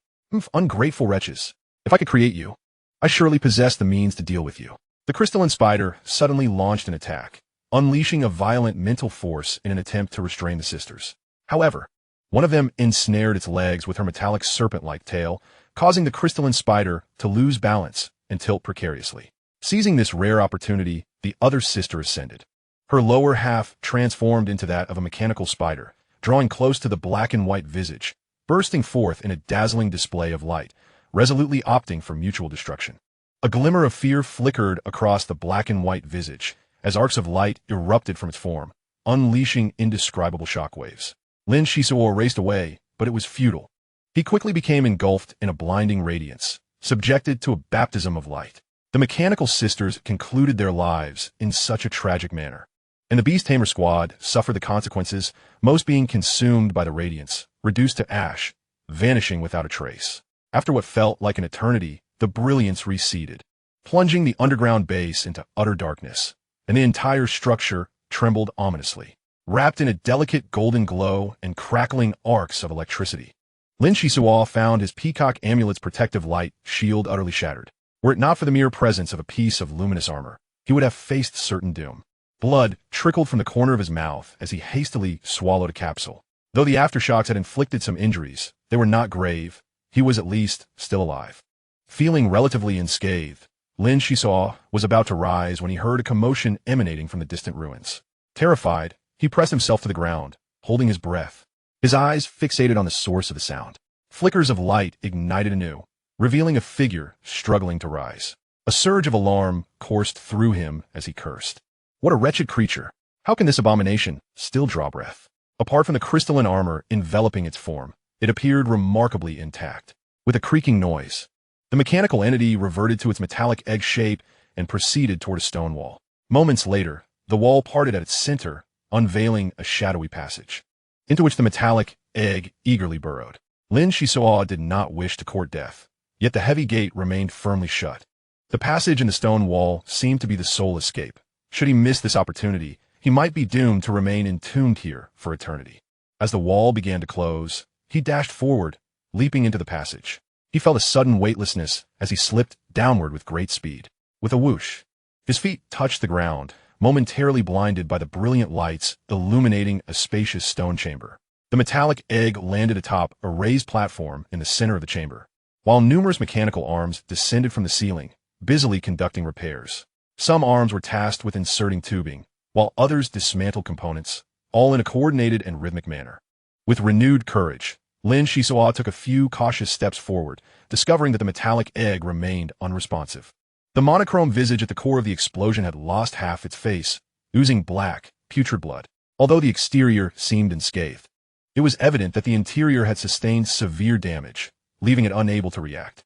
Ungrateful wretches. If I could create you, I surely possess the means to deal with you. The crystalline spider suddenly launched an attack, unleashing a violent mental force in an attempt to restrain the sisters. However, one of them ensnared its legs with her metallic serpent-like tail, causing the crystalline spider to lose balance and tilt precariously. Seizing this rare opportunity, the other sister ascended. Her lower half transformed into that of a mechanical spider, drawing close to the black and white visage, bursting forth in a dazzling display of light, resolutely opting for mutual destruction. A glimmer of fear flickered across the black and white visage, as arcs of light erupted from its form, unleashing indescribable shockwaves. Lin Xisuo raced away, but it was futile. He quickly became engulfed in a blinding radiance, subjected to a baptism of light. The mechanical sisters concluded their lives in such a tragic manner, and the Beast Tamer squad suffered the consequences, most being consumed by the radiance, reduced to ash, vanishing without a trace. After what felt like an eternity, the brilliance receded, plunging the underground base into utter darkness, and the entire structure trembled ominously, wrapped in a delicate golden glow and crackling arcs of electricity. Lin Xisuo found his peacock amulet's protective light shield utterly shattered. Were it not for the mere presence of a piece of luminous armor, he would have faced certain doom. Blood trickled from the corner of his mouth as he hastily swallowed a capsule. Though the aftershocks had inflicted some injuries, they were not grave. He was at least still alive. Feeling relatively unscathed, Lin Xisuo was about to rise when he heard a commotion emanating from the distant ruins. Terrified, he pressed himself to the ground, holding his breath, his eyes fixated on the source of the sound. Flickers of light ignited anew, revealing a figure struggling to rise. A surge of alarm coursed through him as he cursed. What a wretched creature! How can this abomination still draw breath? Apart from the crystalline armor enveloping its form, it appeared remarkably intact. With a creaking noise, the mechanical entity reverted to its metallic egg shape and proceeded toward a stone wall. Moments later, the wall parted at its center, unveiling a shadowy passage, into which the metallic egg eagerly burrowed. Lin Xisuo did not wish to court death, yet the heavy gate remained firmly shut. The passage in the stone wall seemed to be the sole escape. Should he miss this opportunity, he might be doomed to remain entombed here for eternity. As the wall began to close, he dashed forward, leaping into the passage. He felt a sudden weightlessness as he slipped downward with great speed. With a whoosh, his feet touched the ground, momentarily blinded by the brilliant lights illuminating a spacious stone chamber. The metallic egg landed atop a raised platform in the center of the chamber, while numerous mechanical arms descended from the ceiling, busily conducting repairs. Some arms were tasked with inserting tubing, while others dismantled components, all in a coordinated and rhythmic manner. With renewed courage, Lin Xisuo took a few cautious steps forward, discovering that the metallic egg remained unresponsive. The monochrome visage at the core of the explosion had lost half its face, oozing black, putrid blood. Although the exterior seemed unscathed, it was evident that the interior had sustained severe damage, leaving it unable to react.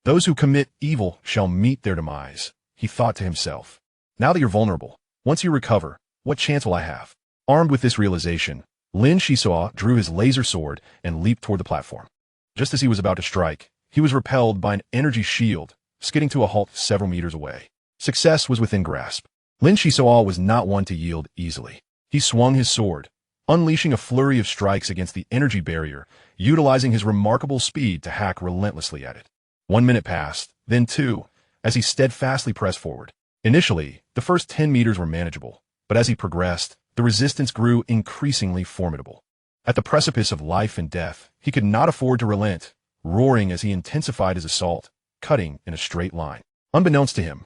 Those who commit evil shall meet their demise, he thought to himself. Now that you're vulnerable, once you recover, what chance will I have? Armed with this realization, Lin Xisuo drew his laser sword and leaped toward the platform. Just as he was about to strike, he was repelled by an energy shield, skidding to a halt several meters away. Success was within grasp. Lin Xisuo was not one to yield easily. He swung his sword, unleashing a flurry of strikes against the energy barrier, utilizing his remarkable speed to hack relentlessly at it. 1 minute passed, then 2, as he steadfastly pressed forward. Initially, the first 10 meters were manageable, but as he progressed, the resistance grew increasingly formidable. At the precipice of life and death, he could not afford to relent, roaring as he intensified his assault, cutting in a straight line. Unbeknownst to him,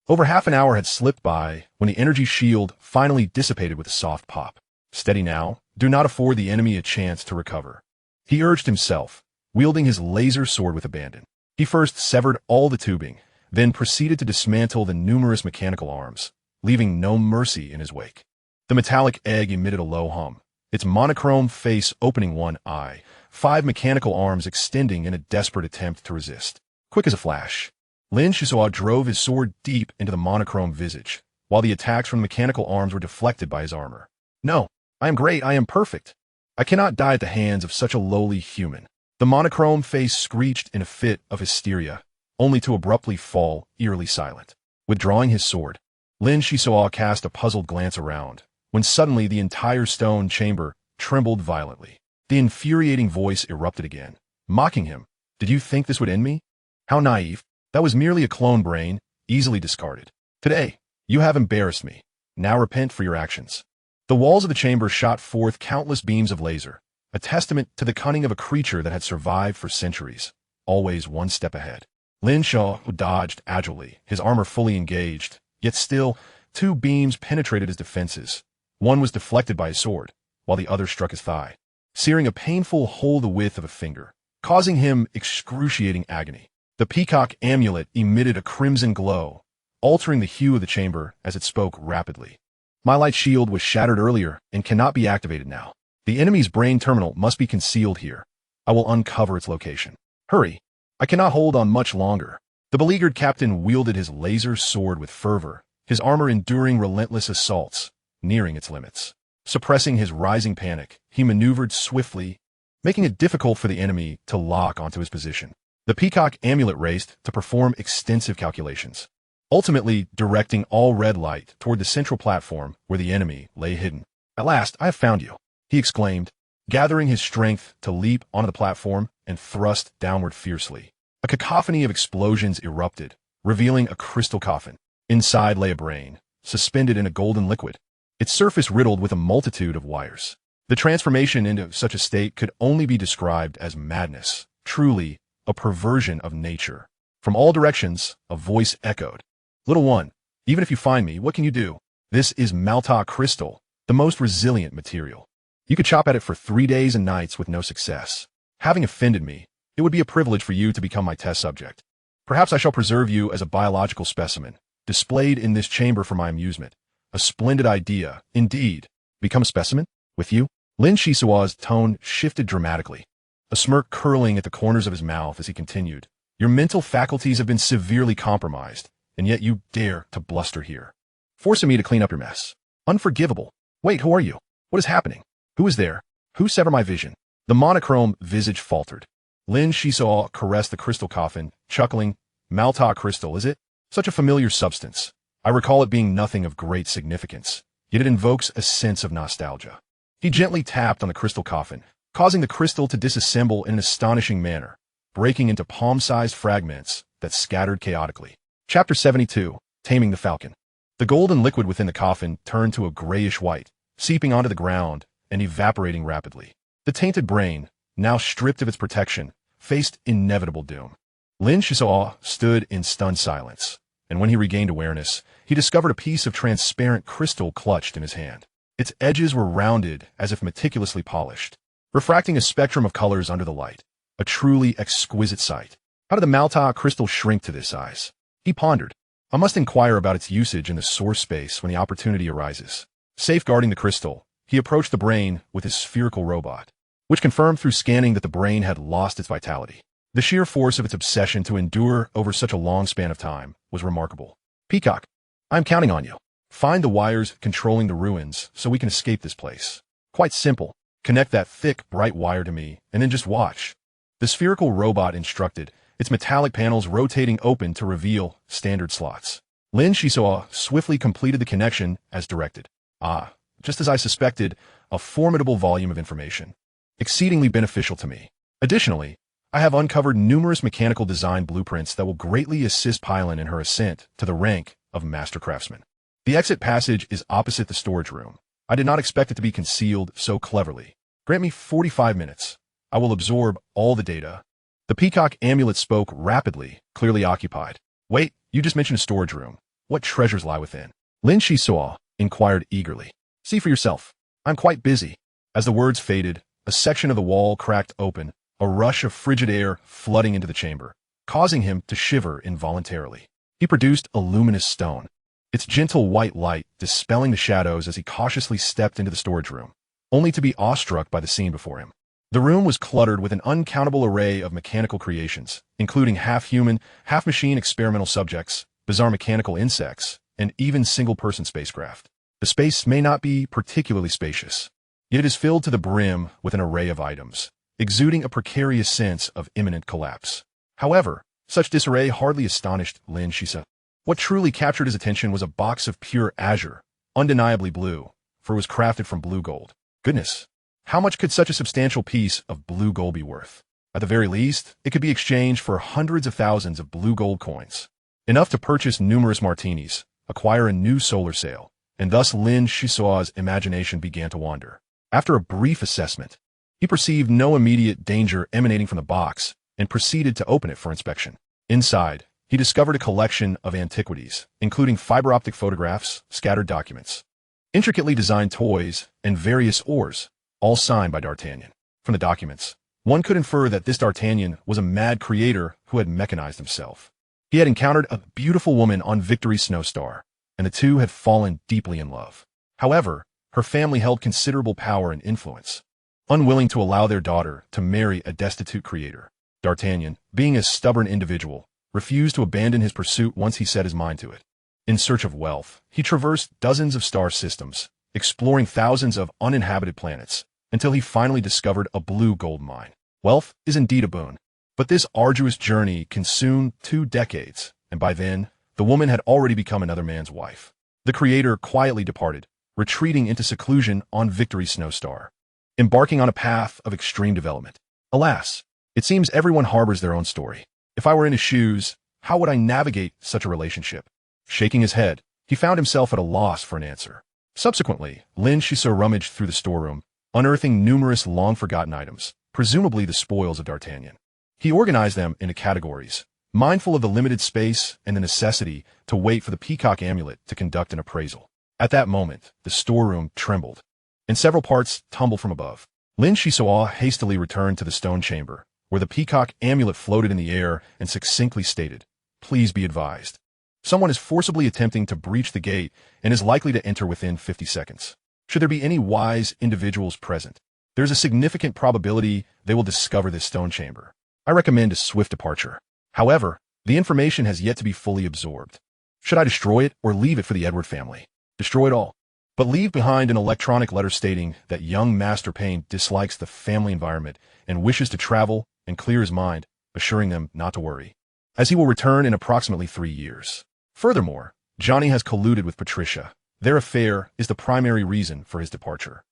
over half an hour had slipped by when the energy shield finally dissipated with a soft pop. Steady now, do not afford the enemy a chance to recover. He urged himself, wielding his laser sword with abandon. He first severed all the tubing, then proceeded to dismantle the numerous mechanical arms, leaving no mercy in his wake. The metallic egg emitted a low hum, its monochrome face opening one eye, 5 mechanical arms extending in a desperate attempt to resist. Quick as a flash, Lin Xisuo drove his sword deep into the monochrome visage, while the attacks from the mechanical arms were deflected by his armor. No, I am great, I am perfect. I cannot die at the hands of such a lowly human. The monochrome face screeched in a fit of hysteria, only to abruptly fall, eerily silent. Withdrawing his sword, Lin Xisuo cast a puzzled glance around, when suddenly the entire stone chamber trembled violently. The infuriating voice erupted again, mocking him. Did you think this would end me? How naive. That was merely a clone brain, easily discarded. Today, you have embarrassed me. Now repent for your actions. The walls of the chamber shot forth countless beams of laser, a testament to the cunning of a creature that had survived for centuries, always one step ahead. Lin Xisuo dodged agilely, his armor fully engaged, yet still, 2 beams penetrated his defenses. One was deflected by his sword, while the other struck his thigh, searing a painful hole the width of a finger, causing him excruciating agony. The peacock amulet emitted a crimson glow, altering the hue of the chamber as it spoke rapidly. My light shield was shattered earlier and cannot be activated now. The enemy's brain terminal must be concealed here. I will uncover its location. Hurry. I cannot hold on much longer. The beleaguered captain wielded his laser sword with fervor, his armor enduring relentless assaults, nearing its limits. Suppressing his rising panic, he maneuvered swiftly, making it difficult for the enemy to lock onto his position. The peacock amulet raced to perform extensive calculations, ultimately directing all red light toward the central platform where the enemy lay hidden. At last, I have found you, he exclaimed, gathering his strength to leap onto the platform and thrust downward fiercely. A cacophony of explosions erupted, revealing a crystal coffin. Inside lay a brain, suspended in a golden liquid, its surface riddled with a multitude of wires. The transformation into such a state could only be described as madness, truly a perversion of nature. From all directions, a voice echoed. Little one, even if you find me, what can you do? This is Malta crystal, the most resilient material. You could chop at it for 3 days and nights with no success. Having offended me, it would be a privilege for you to become my test subject. Perhaps I shall preserve you as a biological specimen, displayed in this chamber for my amusement. A splendid idea, indeed. Become a specimen? With you? Lin Xisuo's tone shifted dramatically, a smirk curling at the corners of his mouth as he continued. Your mental faculties have been severely compromised, and yet you dare to bluster here, forcing me to clean up your mess. Unforgivable. Wait, who are you? What is happening? Who is there? Who severed my vision? The monochrome visage faltered. Lin Xisuo caressed the crystal coffin, chuckling. Malta crystal, is it? Such a familiar substance. I recall it being nothing of great significance, yet it invokes a sense of nostalgia. He gently tapped on the crystal coffin, causing the crystal to disassemble in an astonishing manner, breaking into palm-sized fragments that scattered chaotically. Chapter 72, Taming the Falcon. The golden liquid within the coffin turned to a grayish white, seeping onto the ground and evaporating rapidly. The tainted brain, now stripped of its protection, faced inevitable doom. Lin Xisuo stood in stunned silence, and when he regained awareness, he discovered a piece of transparent crystal clutched in his hand. Its edges were rounded as if meticulously polished, refracting a spectrum of colors under the light. A truly exquisite sight. How did the Malta crystal shrink to this size? He pondered. I must inquire about its usage in the source space when the opportunity arises. Safeguarding the crystal, he approached the brain with his spherical robot, which confirmed through scanning that the brain had lost its vitality. The sheer force of its obsession to endure over such a long span of time was remarkable. Peacock, I'm counting on you. Find the wires controlling the ruins so we can escape this place. Quite simple. Connect that thick, bright wire to me, and then just watch. The spherical robot instructed, its metallic panels rotating open to reveal standard slots. Lin Xisuo swiftly completed the connection as directed. Just as I suspected, a formidable volume of information. Exceedingly beneficial to me. Additionally, I have uncovered numerous mechanical design blueprints that will greatly assist Pylon in her ascent to the rank of Master Craftsman. The exit passage is opposite the storage room. I did not expect it to be concealed so cleverly. Grant me 45 minutes. I will absorb all the data. The peacock amulet spoke rapidly, clearly occupied. Wait, you just mentioned a storage room. What treasures lie within? Lin Xisuo inquired eagerly. See for yourself. I'm quite busy. As the words faded, a section of the wall cracked open, a rush of frigid air flooding into the chamber, causing him to shiver involuntarily. He produced a luminous stone, its gentle white light dispelling the shadows as he cautiously stepped into the storage room, only to be awestruck by the scene before him. The room was cluttered with an uncountable array of mechanical creations, including half-human, half-machine experimental subjects, bizarre mechanical insects, and even single-person spacecraft. The space may not be particularly spacious, yet it is filled to the brim with an array of items, exuding a precarious sense of imminent collapse. However, such disarray hardly astonished Lin Xisuo. What truly captured his attention was a box of pure azure, undeniably blue, for it was crafted from blue gold. Goodness, how much could such a substantial piece of blue gold be worth? At the very least, it could be exchanged for hundreds of thousands of blue gold coins, enough to purchase numerous martinis, acquire a new solar sail, and thus Lin Xisuo's imagination began to wander. After a brief assessment, he perceived no immediate danger emanating from the box and proceeded to open it for inspection. Inside, he discovered a collection of antiquities, including fiber optic photographs, scattered documents, intricately designed toys, and various ores, all signed by D'Artagnan. From the documents, one could infer that this D'Artagnan was a mad creator who had mechanized himself. He had encountered a beautiful woman on Victory's Snow Star, and the two had fallen deeply in love. However, her family held considerable power and influence, unwilling to allow their daughter to marry a destitute creator. D'Artagnan, being a stubborn individual, refused to abandon his pursuit once he set his mind to it. In search of wealth, he traversed dozens of star systems, exploring thousands of uninhabited planets, until he finally discovered a blue gold mine. Wealth is indeed a boon, but this arduous journey consumed 2 decades, and by then, the woman had already become another man's wife. The creator quietly departed, retreating into seclusion on Victory's Snow Star, embarking on a path of extreme development. Alas, it seems everyone harbors their own story. If I were in his shoes, how would I navigate such a relationship? Shaking his head, he found himself at a loss for an answer. Subsequently, Lin Xisuo rummaged through the storeroom, unearthing numerous long-forgotten items, presumably the spoils of D'Artagnan. He organized them into categories, mindful of the limited space and the necessity to wait for the peacock amulet to conduct an appraisal. At that moment, the storeroom trembled, and several parts tumbled from above. Lin Xisuo hastily returned to the stone chamber, where the peacock amulet floated in the air and succinctly stated, "Please be advised. Someone is forcibly attempting to breach the gate and is likely to enter within 50 seconds. Should there be any wise individuals present, there is a significant probability they will discover this stone chamber. I recommend a swift departure. However, the information has yet to be fully absorbed. Should I destroy it or leave it for the Edward family? Destroy it all." but leave behind an electronic letter stating that young Master Payne dislikes the family environment and wishes to travel and clear his mind, assuring them not to worry, as he will return in approximately 3 years. Furthermore, Johnny has colluded with Patricia. Their affair is the primary reason for his departure.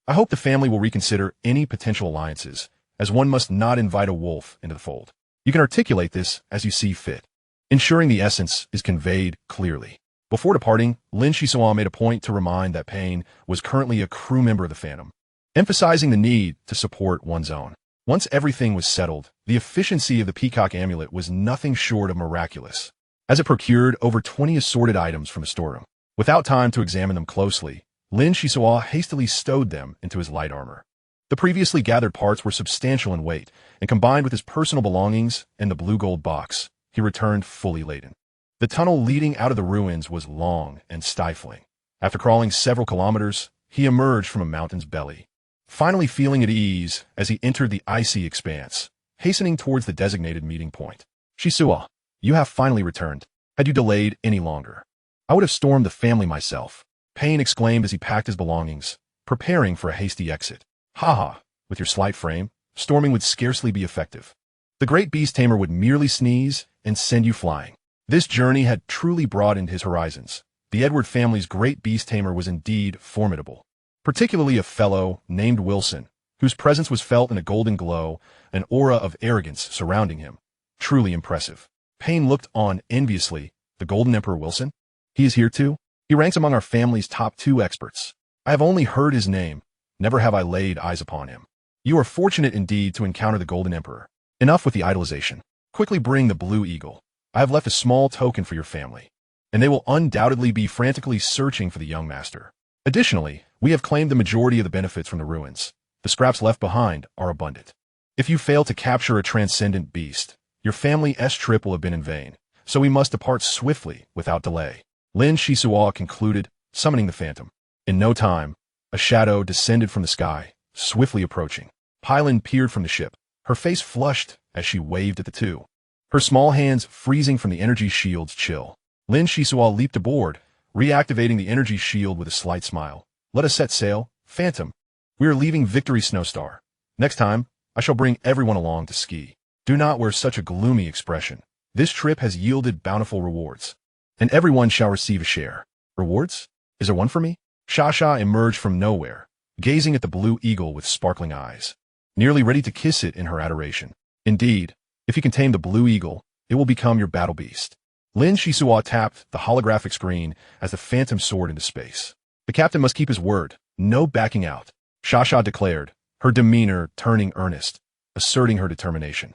I hope the family will reconsider any potential alliances, as one must not invite a wolf into the fold. You can articulate this as you see fit, ensuring the essence is conveyed clearly. Before departing, Lin Xisuo made a point to remind that Payne was currently a crew member of the Phantom, emphasizing the need to support one's own. Once everything was settled, the efficiency of the Peacock Amulet was nothing short of miraculous, as it procured over 20 assorted items from the storeroom. Without time to examine them closely, Lin Xisuo hastily stowed them into his light armor. The previously gathered parts were substantial in weight, and combined with his personal belongings and the blue gold box, he returned fully laden. The tunnel leading out of the ruins was long and stifling. After crawling several kilometers, he emerged from a mountain's belly, finally feeling at ease as he entered the icy expanse, hastening towards the designated meeting point. Xisuo, you have finally returned. Had you delayed any longer, I would have stormed the family myself, Payne exclaimed as he packed his belongings, preparing for a hasty exit. Haha, with your slight frame, storming would scarcely be effective. The great beast tamer would merely sneeze and send you flying. This journey had truly broadened his horizons. The Edward family's great beast tamer was indeed formidable, particularly a fellow named Wilson, whose presence was felt in a golden glow, an aura of arrogance surrounding him. Truly impressive. Payne looked on enviously. The Golden Emperor Wilson? He is here too? He ranks among our family's top 2 experts. I have only heard his name. Never have I laid eyes upon him. You are fortunate indeed to encounter the Golden Emperor. Enough with the idolization. Quickly bring the Blue Eagle. I have left a small token for your family, and they will undoubtedly be frantically searching for the young master. Additionally, we have claimed the majority of the benefits from the ruins. The scraps left behind are abundant. If you fail to capture a transcendent beast, your family's trip will have been in vain, so we must depart swiftly without delay. Lin Xisuo concluded, summoning the Phantom. In no time, a shadow descended from the sky, swiftly approaching. Pylon peered from the ship, her face flushed as she waved at the two, her small hands freezing from the energy shield's chill. Lin Xisuo leaped aboard, reactivating the energy shield with a slight smile. Let us set sail, Phantom. We are leaving Victory Snowstar. Next time, I shall bring everyone along to ski. Do not wear such a gloomy expression. This trip has yielded bountiful rewards, and everyone shall receive a share. Rewards? Is there one for me? Shasha emerged from nowhere, gazing at the Blue Eagle with sparkling eyes, nearly ready to kiss it in her adoration. Indeed, if you can tame the Blue Eagle, it will become your battle beast. Lin Xisuo tapped the holographic screen as the Phantom soared into space. The captain must keep his word, no backing out, Shasha declared, her demeanor turning earnest, asserting her determination.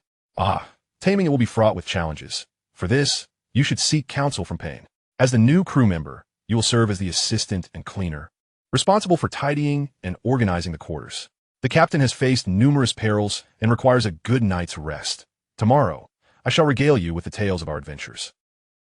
Taming it will be fraught with challenges. For this, you should seek counsel from Payne. As the new crew member, you will serve as the assistant and cleaner, responsible for tidying and organizing the quarters. The captain has faced numerous perils and requires a good night's rest. Tomorrow, I shall regale you with the tales of our adventures.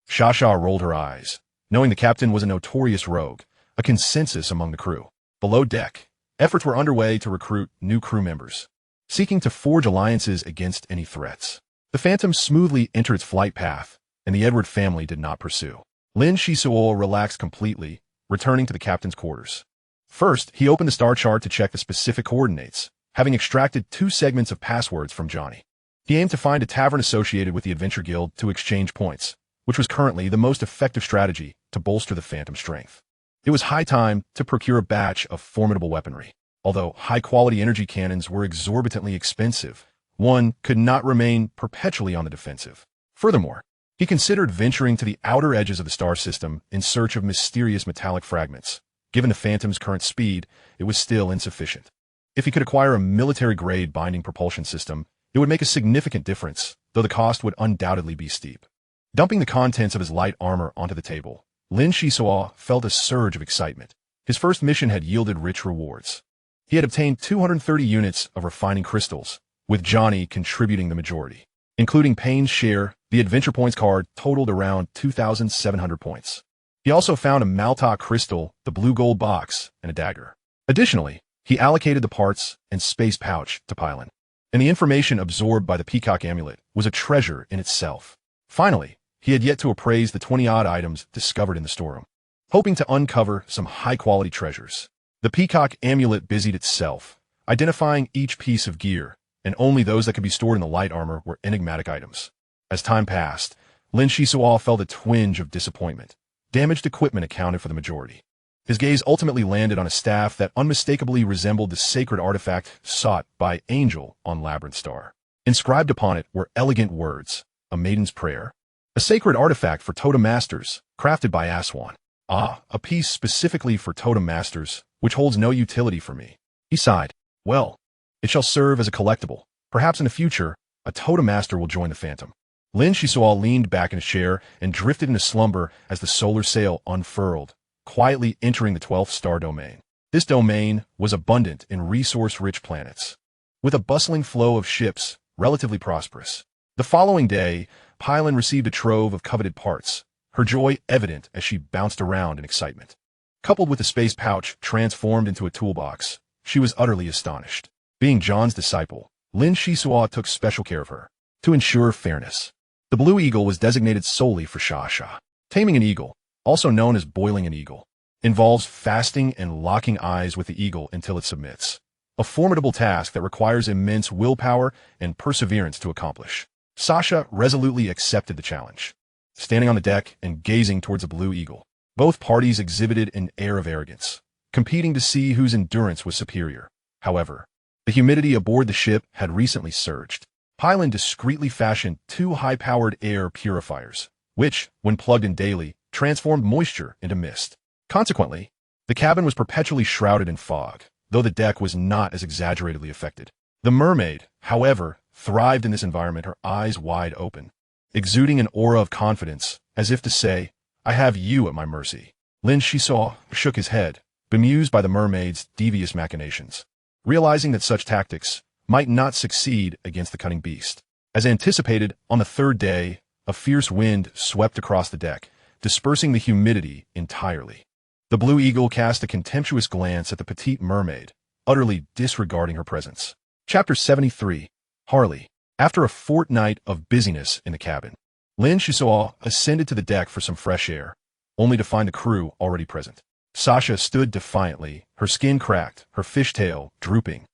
Shasha rolled her eyes, knowing the captain was a notorious rogue, a consensus among the crew. Below deck, efforts were underway to recruit new crew members, seeking to forge alliances against any threats. The Phantom smoothly entered its flight path, and the Edward family did not pursue. Lin Xisuo relaxed completely, returning to the captain's quarters. First, he opened the star chart to check the specific coordinates, having extracted 2 segments of passwords from Johnny. He aimed to find a tavern associated with the Adventure Guild to exchange points, which was currently the most effective strategy to bolster the Phantom's strength. It was high time to procure a batch of formidable weaponry. Although high-quality energy cannons were exorbitantly expensive, one could not remain perpetually on the defensive. Furthermore, he considered venturing to the outer edges of the star system in search of mysterious metallic fragments. Given the Phantom's current speed, it was still insufficient. If he could acquire a military-grade binding propulsion system, it would make a significant difference, though the cost would undoubtedly be steep. Dumping the contents of his light armor onto the table, Lin Xisuo felt a surge of excitement. His first mission had yielded rich rewards. He had obtained 230 units of refining crystals, with Johnny contributing the majority. Including Payne's share, the Adventure Points card totaled around 2,700 points. He also found a Malta crystal, the blue gold box, and a dagger. Additionally, he allocated the parts and space pouch to Pylon, and the information absorbed by the Peacock Amulet was a treasure in itself. Finally, he had yet to appraise the 20-odd items discovered in the storeroom. hoping to uncover some high-quality treasures. The peacock amulet busied itself, identifying each piece of gear, and only those that could be stored in the light armor were enigmatic items. As time passed, Lin Xisuo felt a twinge of disappointment. Damaged equipment accounted for the majority. His gaze ultimately landed on a staff that unmistakably resembled the sacred artifact sought by Angel on Labyrinth Star. Inscribed upon it were elegant words, a maiden's prayer. A sacred artifact for totem masters, crafted by Aswan. Ah, a piece specifically for totem masters, which holds no utility for me. He sighed. Well, it shall serve as a collectible. Perhaps in the future, a totem master will join the Phantom. Lin Xisuo leaned back in his chair and drifted into slumber as the solar sail unfurled, quietly entering the 12th star domain. This domain was abundant in resource-rich planets, with a bustling flow of ships, relatively prosperous. The following day, Pylon received a trove of coveted parts, her joy evident as she bounced around in excitement. Coupled with the space pouch transformed into a toolbox, she was utterly astonished. Being John's disciple, Lin Xisuo took special care of her, to ensure fairness. The Blue Eagle was designated solely for Shasha. Taming an eagle, also known as boiling an eagle, involves fasting and locking eyes with the eagle until it submits. A formidable task that requires immense willpower and perseverance to accomplish. Sasha resolutely accepted the challenge. Standing on the deck and gazing towards the Blue Eagle, both parties exhibited an air of arrogance, competing to see whose endurance was superior. However, the humidity aboard the ship had recently surged. Pylon discreetly fashioned 2 high-powered air purifiers, which, when plugged in daily, transformed moisture into mist. Consequently, the cabin was perpetually shrouded in fog, though the deck was not as exaggeratedly affected. The mermaid, however, thrived in this environment, her eyes wide open, exuding an aura of confidence, as if to say, I have you at my mercy. Lin Xisuo shook his head, bemused by the mermaid's devious machinations, realizing that such tactics might not succeed against the cunning beast. As anticipated, on the 3rd day, a fierce wind swept across the deck, dispersing the humidity entirely. The Blue Eagle cast a contemptuous glance at the petite mermaid, utterly disregarding her presence. Chapter 73. Harley. After a fortnight of busyness in the cabin, Lin Xisuo ascended to the deck for some fresh air, only to find the crew already present. Sasha stood defiantly, her skin cracked, her fishtail drooping,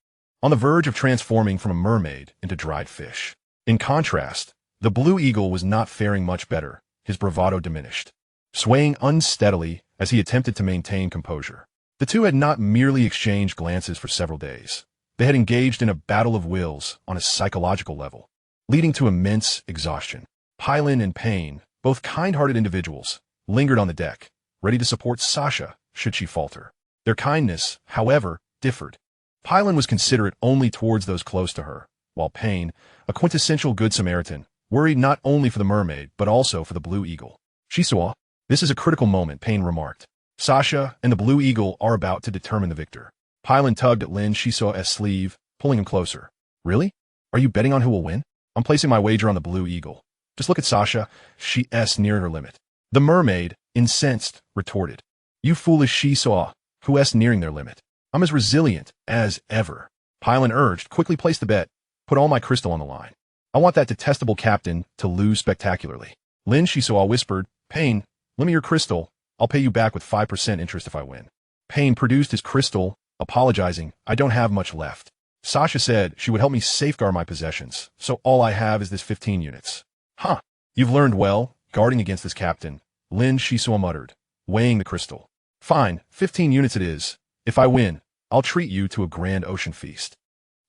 on the verge of transforming from a mermaid into dried fish. In contrast, the Blue Eagle was not faring much better, his bravado diminished, swaying unsteadily as he attempted to maintain composure. The two had not merely exchanged glances for several days. They had engaged in a battle of wills on a psychological level, leading to immense exhaustion. Pylon and Pain, both kind-hearted individuals, lingered on the deck, ready to support Sasha should she falter. Their kindness, however, differed. Pylon was considerate only towards those close to her, while Pain, a quintessential Good Samaritan, worried not only for the mermaid but also for the Blue Eagle. Xisuo, this is a critical moment, Pain remarked. Sasha and the Blue Eagle are about to determine the victor. Pylon tugged at Lin Xisuo's sleeve, pulling him closer. Really? Are you betting on who will win? I'm placing my wager on the Blue Eagle. Just look at Sasha. She's near her limit. The mermaid, incensed, retorted. You foolish Xisuo, who's nearing their limit. I'm as resilient as ever. Pylon urged, quickly place the bet. Put all my crystal on the line. I want that detestable captain to lose spectacularly. Lin Xisuo whispered, Pain, lend me your crystal. I'll pay you back with 5% interest if I win. Pain produced his crystal, apologizing, I don't have much left. Sasha said she would help me safeguard my possessions, so all I have is this 15 units. Huh. You've learned well, guarding against this captain, Lin Xisuo muttered, weighing the crystal. Fine, 15 units it is. If I win, I'll treat you to a grand ocean feast.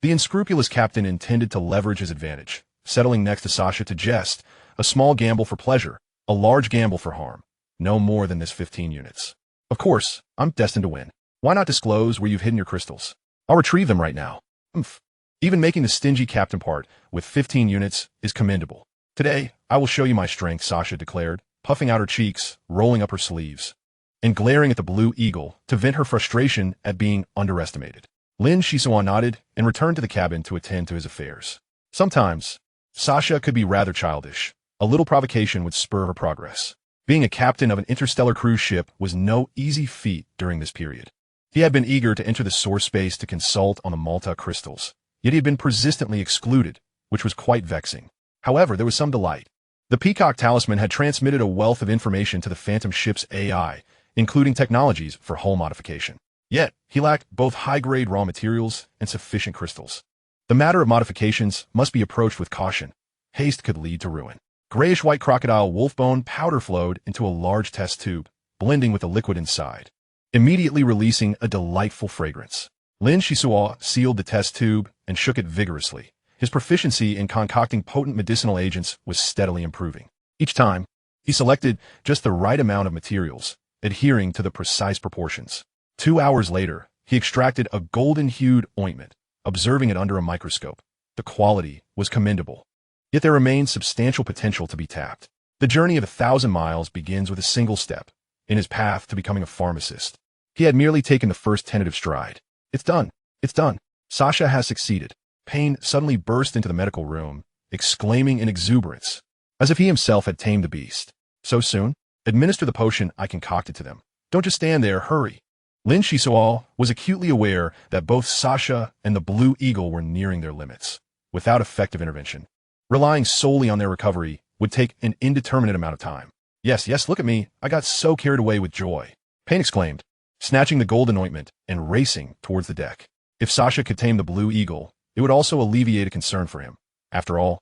The unscrupulous captain intended to leverage his advantage, settling next to Sasha to jest, a small gamble for pleasure, a large gamble for harm. No more than this 15 units. Of course, I'm destined to win. Why not disclose where you've hidden your crystals? I'll retrieve them right now. Even making the stingy captain part with 15 units is commendable. Today, I will show you my strength, Sasha declared, puffing out her cheeks, rolling up her sleeves, and glaring at the Blue Eagle to vent her frustration at being underestimated. Lin Xisuo nodded and returned to the cabin to attend to his affairs. Sometimes, Sasha could be rather childish. A little provocation would spur her progress. Being a captain of an interstellar cruise ship was no easy feat during this period. He had been eager to enter the source space to consult on the Malta crystals, yet he had been persistently excluded, which was quite vexing. However, there was some delight. The Peacock Talisman had transmitted a wealth of information to the Phantom ship's AI, including technologies for hull modification. Yet, he lacked both high-grade raw materials and sufficient crystals. The matter of modifications must be approached with caution. Haste could lead to ruin. Grayish-white crocodile wolfbone powder flowed into a large test tube, blending with the liquid inside, immediately releasing a delightful fragrance. Lin Xisuo sealed the test tube and shook it vigorously. His proficiency in concocting potent medicinal agents was steadily improving. Each time, he selected just the right amount of materials, adhering to the precise proportions. 2 hours later, he extracted a golden-hued ointment, observing it under a microscope. The quality was commendable. Yet there remained substantial potential to be tapped. The journey of 1,000 miles begins with a single step, in his path to becoming a pharmacist. He had merely taken the first tentative stride. It's done. It's done. Sasha has succeeded. Payne suddenly burst into the medical room, exclaiming in exuberance, as if he himself had tamed the beast. So soon? Administer the potion I concocted to them. Don't just stand there, hurry. Lin Xisuo was acutely aware that both Sasha and the Blue Eagle were nearing their limits. Without effective intervention, relying solely on their recovery would take an indeterminate amount of time. Yes, look at me. I got so carried away with joy. Payne exclaimed, snatching the golden ointment and racing towards the deck. If Sasha could tame the Blue Eagle, it would also alleviate a concern for him. After all,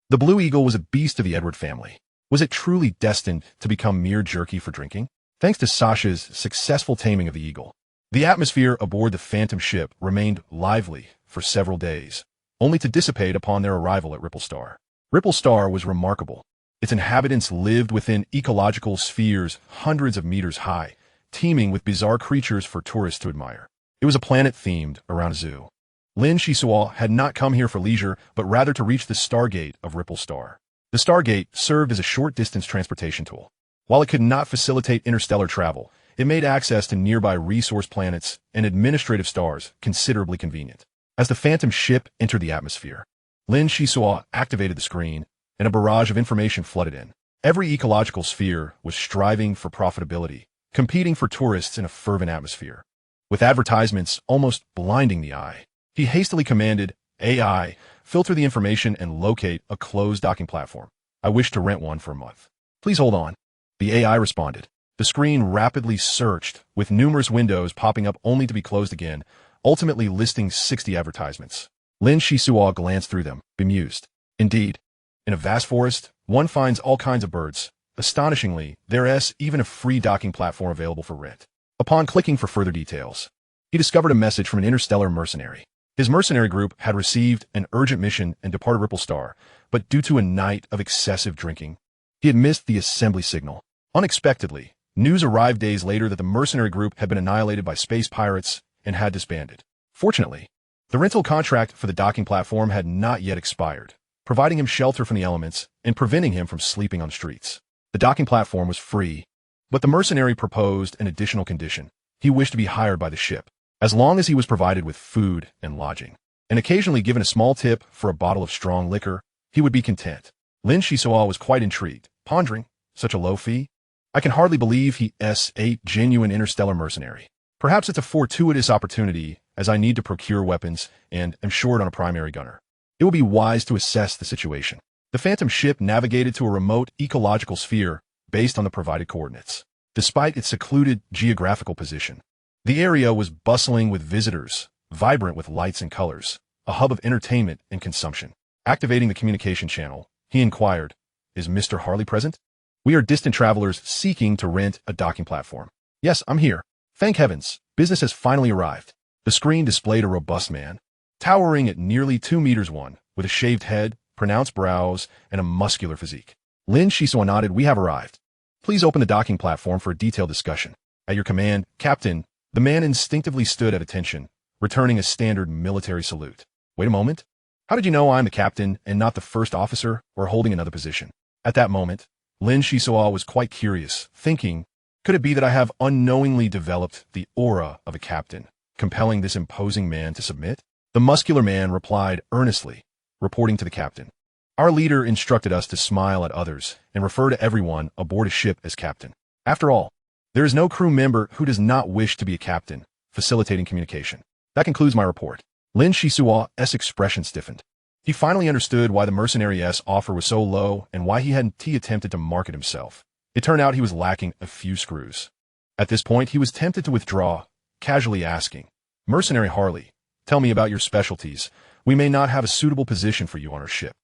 the Blue Eagle was a beast of the Edward family. Was it truly destined to become mere jerky for drinking? Thanks to Sasha's successful taming of the eagle, the atmosphere aboard the Phantom ship remained lively for several days, only to dissipate upon their arrival at Ripple Star. Ripple Star was remarkable. Its inhabitants lived within ecological spheres hundreds of meters high, teeming with bizarre creatures for tourists to admire. It was a planet themed around a zoo. Lin Xisuo had not come here for leisure, but rather to reach the Stargate of Ripple Star. The Stargate served as a short-distance transportation tool. While it could not facilitate interstellar travel, it made access to nearby resource planets and administrative stars considerably convenient. As the Phantom ship entered the atmosphere, Lin Xisuo activated the screen, and a barrage of information flooded in. Every ecological sphere was striving for profitability, competing for tourists in a fervent atmosphere. With advertisements almost blinding the eye, he hastily commanded AI, filter the information and locate a closed docking platform. I wish to rent one for a month. Please hold on. The AI responded. The screen rapidly searched, with numerous windows popping up only to be closed again, ultimately listing 60 advertisements. Lin Xisuo glanced through them, bemused. Indeed, in a vast forest, one finds all kinds of birds. Astonishingly, there is even a free docking platform available for rent. Upon clicking for further details, he discovered a message from an interstellar mercenary. His mercenary group had received an urgent mission and departed Ripple Star, but due to a night of excessive drinking, he had missed the assembly signal. Unexpectedly, news arrived days later that the mercenary group had been annihilated by space pirates and had disbanded. Fortunately, the rental contract for the docking platform had not yet expired, providing him shelter from the elements and preventing him from sleeping on the streets. The docking platform was free, but the mercenary proposed an additional condition. He wished to be hired by the ship, as long as he was provided with food and lodging, and occasionally given a small tip for a bottle of strong liquor, he would be content. Lin Xisuo was quite intrigued, pondering, such a low fee? I can hardly believe he is a genuine interstellar mercenary. Perhaps it's a fortuitous opportunity, as I need to procure weapons and am short on a primary gunner. It will be wise to assess the situation. The Phantom ship navigated to a remote ecological sphere based on the provided coordinates. Despite its secluded geographical position, the area was bustling with visitors, vibrant with lights and colors, a hub of entertainment and consumption. Activating the communication channel, he inquired, "Is Mr. Harley present? We are distant travelers seeking to rent a docking platform." "Yes, I'm here. Thank heavens, business has finally arrived." The screen displayed a robust man, towering at nearly 2 meters 1, with a shaved head, pronounced brows, and a muscular physique. Lin Xisuo nodded. "We have arrived. Please open the docking platform for a detailed discussion." "At your command, Captain." The man instinctively stood at attention, returning a standard military salute. "Wait a moment. How did you know I'm the captain and not the first officer or holding another position?" At that moment, Lin Xisuo was quite curious, thinking, could it be that I have unknowingly developed the aura of a captain, compelling this imposing man to submit? The muscular man replied earnestly, reporting to the captain. "Our leader instructed us to smile at others and refer to everyone aboard a ship as captain. After all, there is no crew member who does not wish to be a captain, facilitating communication." That concludes my report. Lin Xisuo's expression stiffened. He finally understood why the mercenary's offer was so low and why he hadn't attempted to market himself. It turned out he was lacking a few screws. At this point, he was tempted to withdraw, casually asking, "Mercenary Harley, tell me about your specialties. We may not have a suitable position for you on our ship."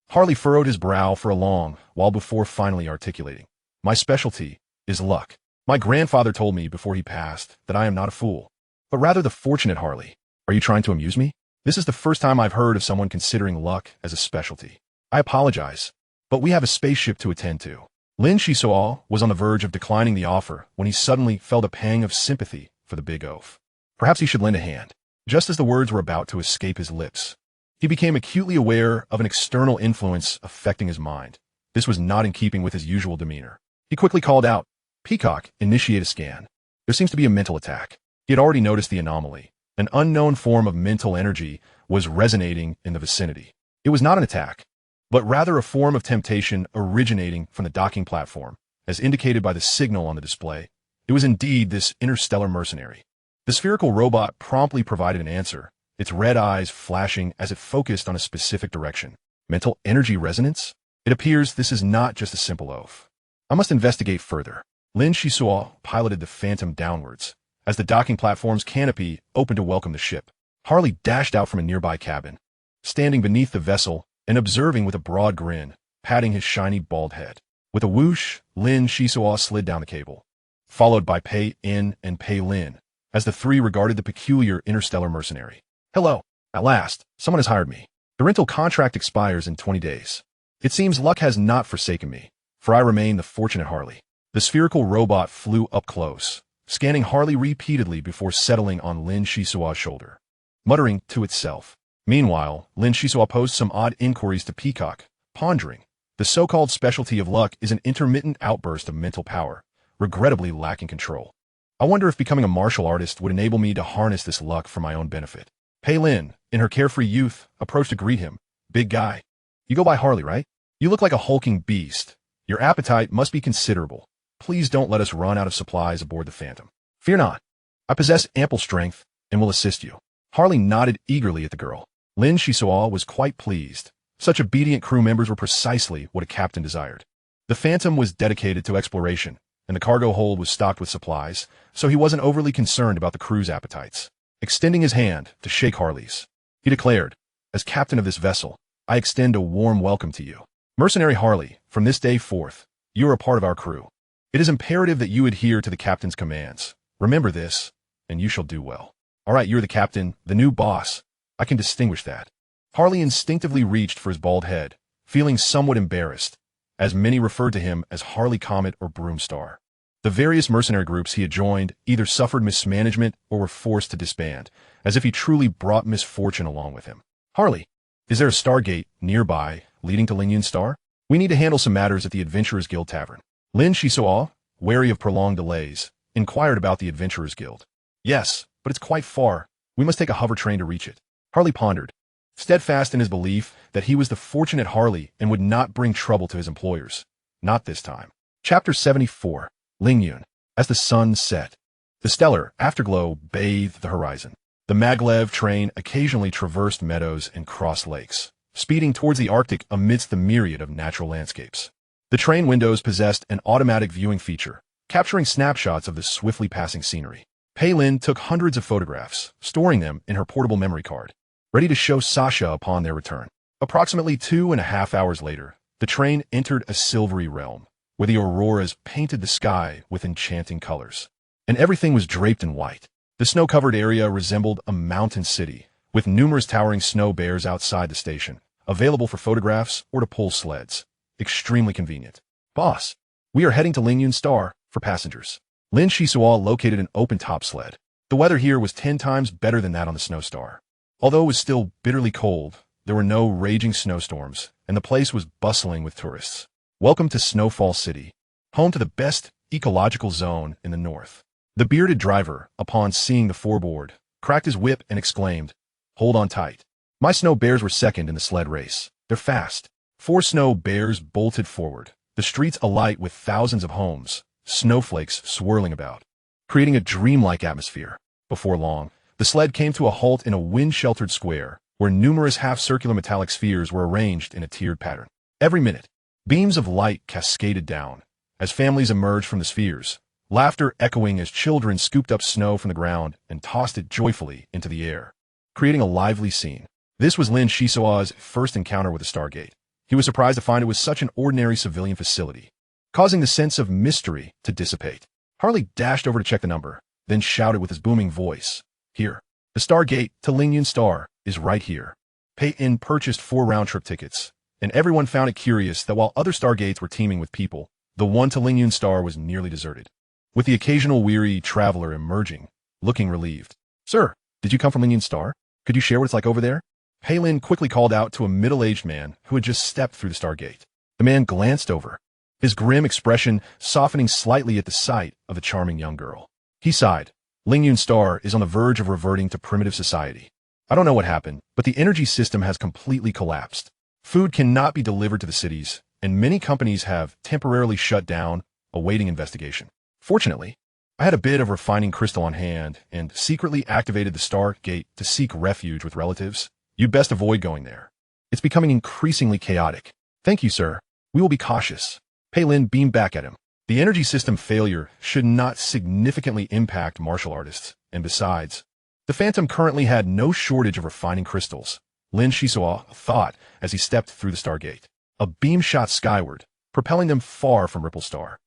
Harley furrowed his brow for a long while before finally articulating, "My specialty is luck. My grandfather told me before he passed that I am not a fool, but rather the fortunate Harley. Are you trying to amuse me? This is the first time I've heard of someone considering luck as a specialty. I apologize, but we have a spaceship to attend to." Lin Xisuo was on the verge of declining the offer when he suddenly felt a pang of sympathy for the big oaf. Perhaps he should lend a hand. Just as the words were about to escape his lips, he became acutely aware of an external influence affecting his mind. This was not in keeping with his usual demeanor. He quickly called out, "Peacock, initiate a scan. There seems to be a mental attack." He had already noticed the anomaly. An unknown form of mental energy was resonating in the vicinity. It was not an attack, but rather a form of temptation originating from the docking platform, as indicated by the signal on the display. It was indeed this interstellar mercenary. The spherical robot promptly provided an answer, its red eyes flashing as it focused on a specific direction. Mental energy resonance? It appears this is not just a simple oaf. I must investigate further. Lin Xisuo piloted the Phantom downwards. As the docking platform's canopy opened to welcome the ship, Harley dashed out from a nearby cabin, standing beneath the vessel and observing with a broad grin, patting his shiny bald head. With a whoosh, Lin Xisuo slid down the cable, followed by Pei In and Pei Lin, as the three regarded the peculiar interstellar mercenary. "Hello. At last, someone has hired me. The rental contract expires in 20 days. It seems luck has not forsaken me, for I remain the fortunate Harley." The spherical robot flew up close, scanning Harley repeatedly before settling on Lin Xisuo's shoulder, muttering to itself. Meanwhile, Lin Xisuo posed some odd inquiries to Peacock, pondering. The so-called specialty of luck is an intermittent outburst of mental power, regrettably lacking control. I wonder if becoming a martial artist would enable me to harness this luck for my own benefit. Pei Lin, in her carefree youth, approached to greet him. "Big guy. You go by Harley, right? You look like a hulking beast. Your appetite must be considerable. Please don't let us run out of supplies aboard the Phantom." "Fear not. I possess ample strength and will assist you." Harley nodded eagerly at the girl. Lin Xisuo was quite pleased. Such obedient crew members were precisely what a captain desired. The Phantom was dedicated to exploration, and the cargo hold was stocked with supplies, so he wasn't overly concerned about the crew's appetites. Extending his hand to shake Harley's, he declared, "As captain of this vessel, I extend a warm welcome to you. Mercenary Harley, from this day forth, you are a part of our crew. It is imperative that you adhere to the captain's commands. Remember this, and you shall do well." "All right, you're the captain, the new boss. I can distinguish that." Harley instinctively reached for his bald head, feeling somewhat embarrassed, as many referred to him as Harley Comet or Broomstar. The various mercenary groups he had joined either suffered mismanagement or were forced to disband, as if he truly brought misfortune along with him. "Harley, is there a Stargate nearby leading to Lingyun Star? We need to handle some matters at the Adventurers Guild Tavern." Lin Xisuo, wary of prolonged delays, inquired about the Adventurers Guild. "Yes, but it's quite far. We must take a hover train to reach it." Harley pondered, steadfast in his belief that he was the fortunate Harley and would not bring trouble to his employers. Not this time. Chapter 74. Lingyun. As the sun set, the stellar afterglow bathed the horizon. The maglev train occasionally traversed meadows and crossed lakes, speeding towards the Arctic amidst the myriad of natural landscapes. The train windows possessed an automatic viewing feature, capturing snapshots of the swiftly passing scenery. Pei Lin took hundreds of photographs, storing them in her portable memory card, ready to show Sasha upon their return. Approximately 2.5 hours later, the train entered a silvery realm, where the auroras painted the sky with enchanting colors, and everything was draped in white. The snow-covered area resembled a mountain city, with numerous towering snow bears outside the station, available for photographs or to pull sleds. Extremely convenient. "Boss, we are heading to Lingyun Star for passengers." Lin Xisuo located an open-top sled. The weather here was 10 times better than that on the Snowstar. Although it was still bitterly cold, there were no raging snowstorms, and the place was bustling with tourists. "Welcome to Snowfall City, home to the best ecological zone in the north." The bearded driver, upon seeing the four-board, cracked his whip and exclaimed, "Hold on tight. My snow bears were second in the sled race. They're fast." 4 snow bears bolted forward, the streets alight with thousands of homes, snowflakes swirling about, creating a dreamlike atmosphere. Before long, the sled came to a halt in a wind-sheltered square, where numerous half-circular metallic spheres were arranged in a tiered pattern. Every minute, beams of light cascaded down. As families emerged from the spheres, laughter echoing as children scooped up snow from the ground and tossed it joyfully into the air, creating a lively scene. This was Lin Xisuo's first encounter with a Stargate. He was surprised to find it was such an ordinary civilian facility, causing the sense of mystery to dissipate. Harley dashed over to check the number, then shouted with his booming voice, "Here. The Stargate to Lin Star is right here." Pei-In purchased 4 round-trip tickets, and everyone found it curious that while other Stargates were teeming with people, the one to Lin Star was nearly deserted, with the occasional weary traveler emerging, looking relieved. "Sir, did you come from Lin Star? Could you share what it's like over there?" Pei-Lin quickly called out to a middle-aged man who had just stepped through the Stargate. The man glanced over, his grim expression softening slightly at the sight of the charming young girl. He sighed. "Lin Star is on the verge of reverting to primitive society. I don't know what happened, but the energy system has completely collapsed. Food cannot be delivered to the cities, and many companies have temporarily shut down, awaiting investigation. Fortunately, I had a bit of refining crystal on hand and secretly activated the Stargate to seek refuge with relatives. You'd best avoid going there. It's becoming increasingly chaotic." "Thank you, sir. We will be cautious." Pei-Lin beamed back at him. The energy system failure should not significantly impact martial artists, and besides, the Phantom currently had no shortage of refining crystals, Lin Xisuo thought as he stepped through the Stargate. A beam shot skyward, propelling them far from Ripple Star.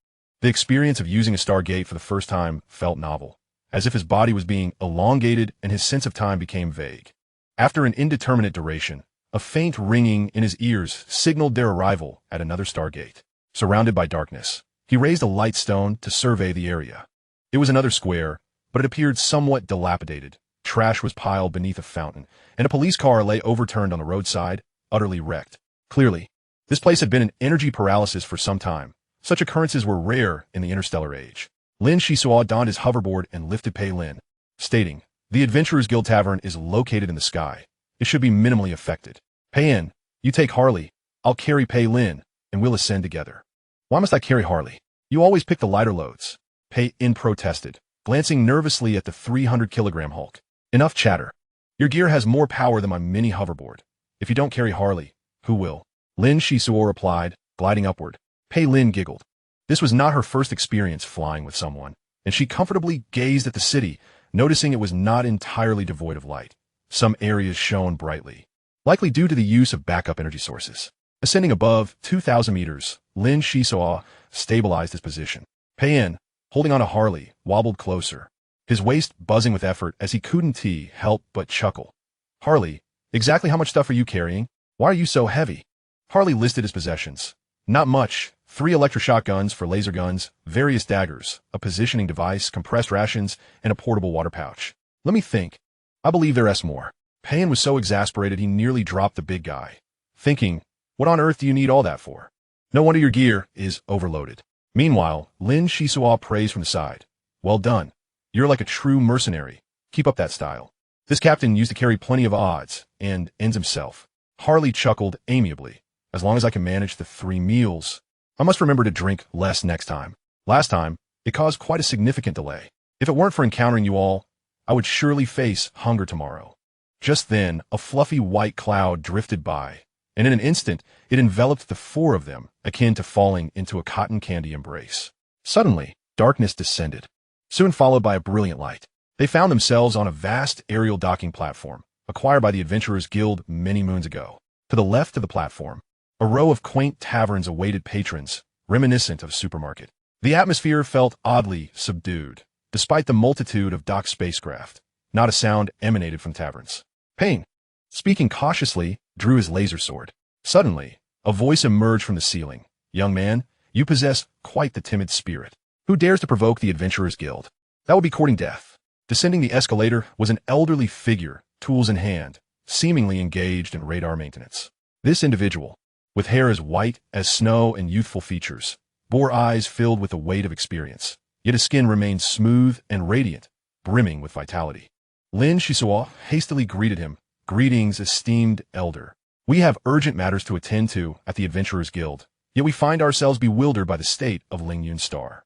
The experience of using a Stargate for the first time felt novel, as if his body was being elongated and his sense of time became vague. After an indeterminate duration, a faint ringing in his ears signaled their arrival at another Stargate. Surrounded by darkness, he raised a light stone to survey the area. It was another square, but it appeared somewhat dilapidated. Trash was piled beneath a fountain, and a police car lay overturned on the roadside, utterly wrecked. Clearly, this place had been in energy paralysis for some time. Such occurrences were rare in the interstellar age. Lin Xisuo donned his hoverboard and lifted Pei-Lin, stating, "The Adventurers Guild Tavern is located in the sky. It should be minimally affected. Pei-In, you take Harley, I'll carry Pei-Lin, and we'll ascend together." "Why must I carry Harley? You always pick the lighter loads," Pei-In protested, glancing nervously at the 300-kilogram hulk. "Enough chatter. Your gear has more power than my mini hoverboard. If you don't carry Harley, who will?" Lin Xisuo replied, gliding upward. Pei-Lin giggled. This was not her first experience flying with someone, and she comfortably gazed at the city, noticing it was not entirely devoid of light. Some areas shone brightly, likely due to the use of backup energy sources. Ascending above 2,000 meters, Lin Xisuo stabilized his position. Pei-In, holding on to Harley, wobbled closer, his waist buzzing with effort as he couldn't help but chuckle. "Harley, exactly how much stuff are you carrying? Why are you so heavy?" Harley listed his possessions. "Not much. 3 electroshock guns for laser guns, various daggers, a positioning device, compressed rations, and a portable water pouch. Let me think. I believe there's more." Pei-In was so exasperated he nearly dropped the big guy, thinking, "What on earth do you need all that for? No wonder your gear is overloaded." Meanwhile, Lin Xisuo praised from the side. "Well done. You're like a true mercenary. Keep up that style. This captain used to carry plenty of odds and ends himself." Harley chuckled amiably. "As long as I can manage the 3 meals, I must remember to drink less next time. Last time, it caused quite a significant delay. If it weren't for encountering you all, I would surely face hunger tomorrow." Just then, a fluffy white cloud drifted by, and in an instant, it enveloped the 4 of them, akin to falling into a cotton candy embrace. Suddenly, darkness descended, soon followed by a brilliant light. They found themselves on a vast aerial docking platform, acquired by the Adventurers Guild many moons ago. To the left of the platform, a row of quaint taverns awaited patrons, reminiscent of a supermarket. The atmosphere felt oddly subdued, despite the multitude of docked spacecraft. Not a sound emanated from taverns. Payne, speaking cautiously, drew his laser sword. Suddenly, a voice emerged from the ceiling. "Young man, you possess quite the timid spirit. Who dares to provoke the Adventurers Guild? That would be courting death." Descending the escalator was an elderly figure, tools in hand, seemingly engaged in radar maintenance. This individual, with hair as white as snow and youthful features, bore eyes filled with the weight of experience, yet his skin remained smooth and radiant, brimming with vitality. Lin Xisuo hastily greeted him. "Greetings, esteemed elder. We have urgent matters to attend to at the Adventurers Guild, yet we find ourselves bewildered by the state of Lin Star.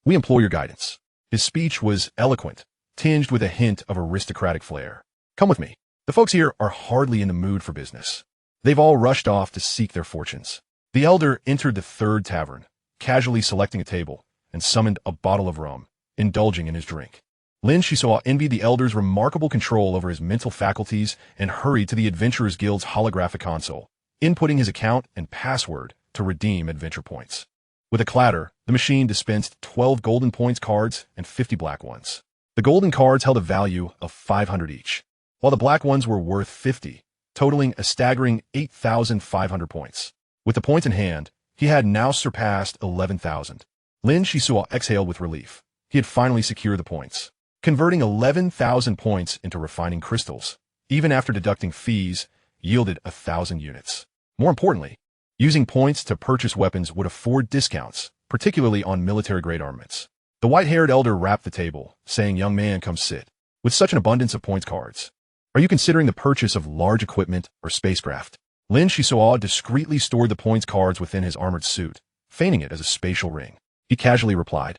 We implore your guidance." His speech was eloquent, tinged with a hint of aristocratic flair. "Come with me. The folks here are hardly in the mood for business. They've all rushed off to seek their fortunes." The elder entered the third tavern, casually selecting a table, and summoned a bottle of rum, indulging in his drink. Lin Xisuo envied the elder's remarkable control over his mental faculties and hurried to the Adventurers Guild's holographic console, inputting his account and password to redeem adventure points. With a clatter, the machine dispensed 12 golden points cards and 50 black ones. The golden cards held a value of 500 each, while the black ones were worth 50, totaling a staggering 8,500 points. With the points in hand, he had now surpassed 11,000. Lin Xisuo exhaled with relief. He had finally secured the points. Converting 11,000 points into refining crystals, even after deducting fees, yielded 1,000 units. More importantly, using points to purchase weapons would afford discounts, particularly on military-grade armaments. The white-haired elder rapped the table, saying, "Young man, come sit. With such an abundance of points cards, are you considering the purchase of large equipment or spacecraft?" Lin Xisuo discreetly stored the points cards within his armored suit, feigning it as a spatial ring. He casually replied,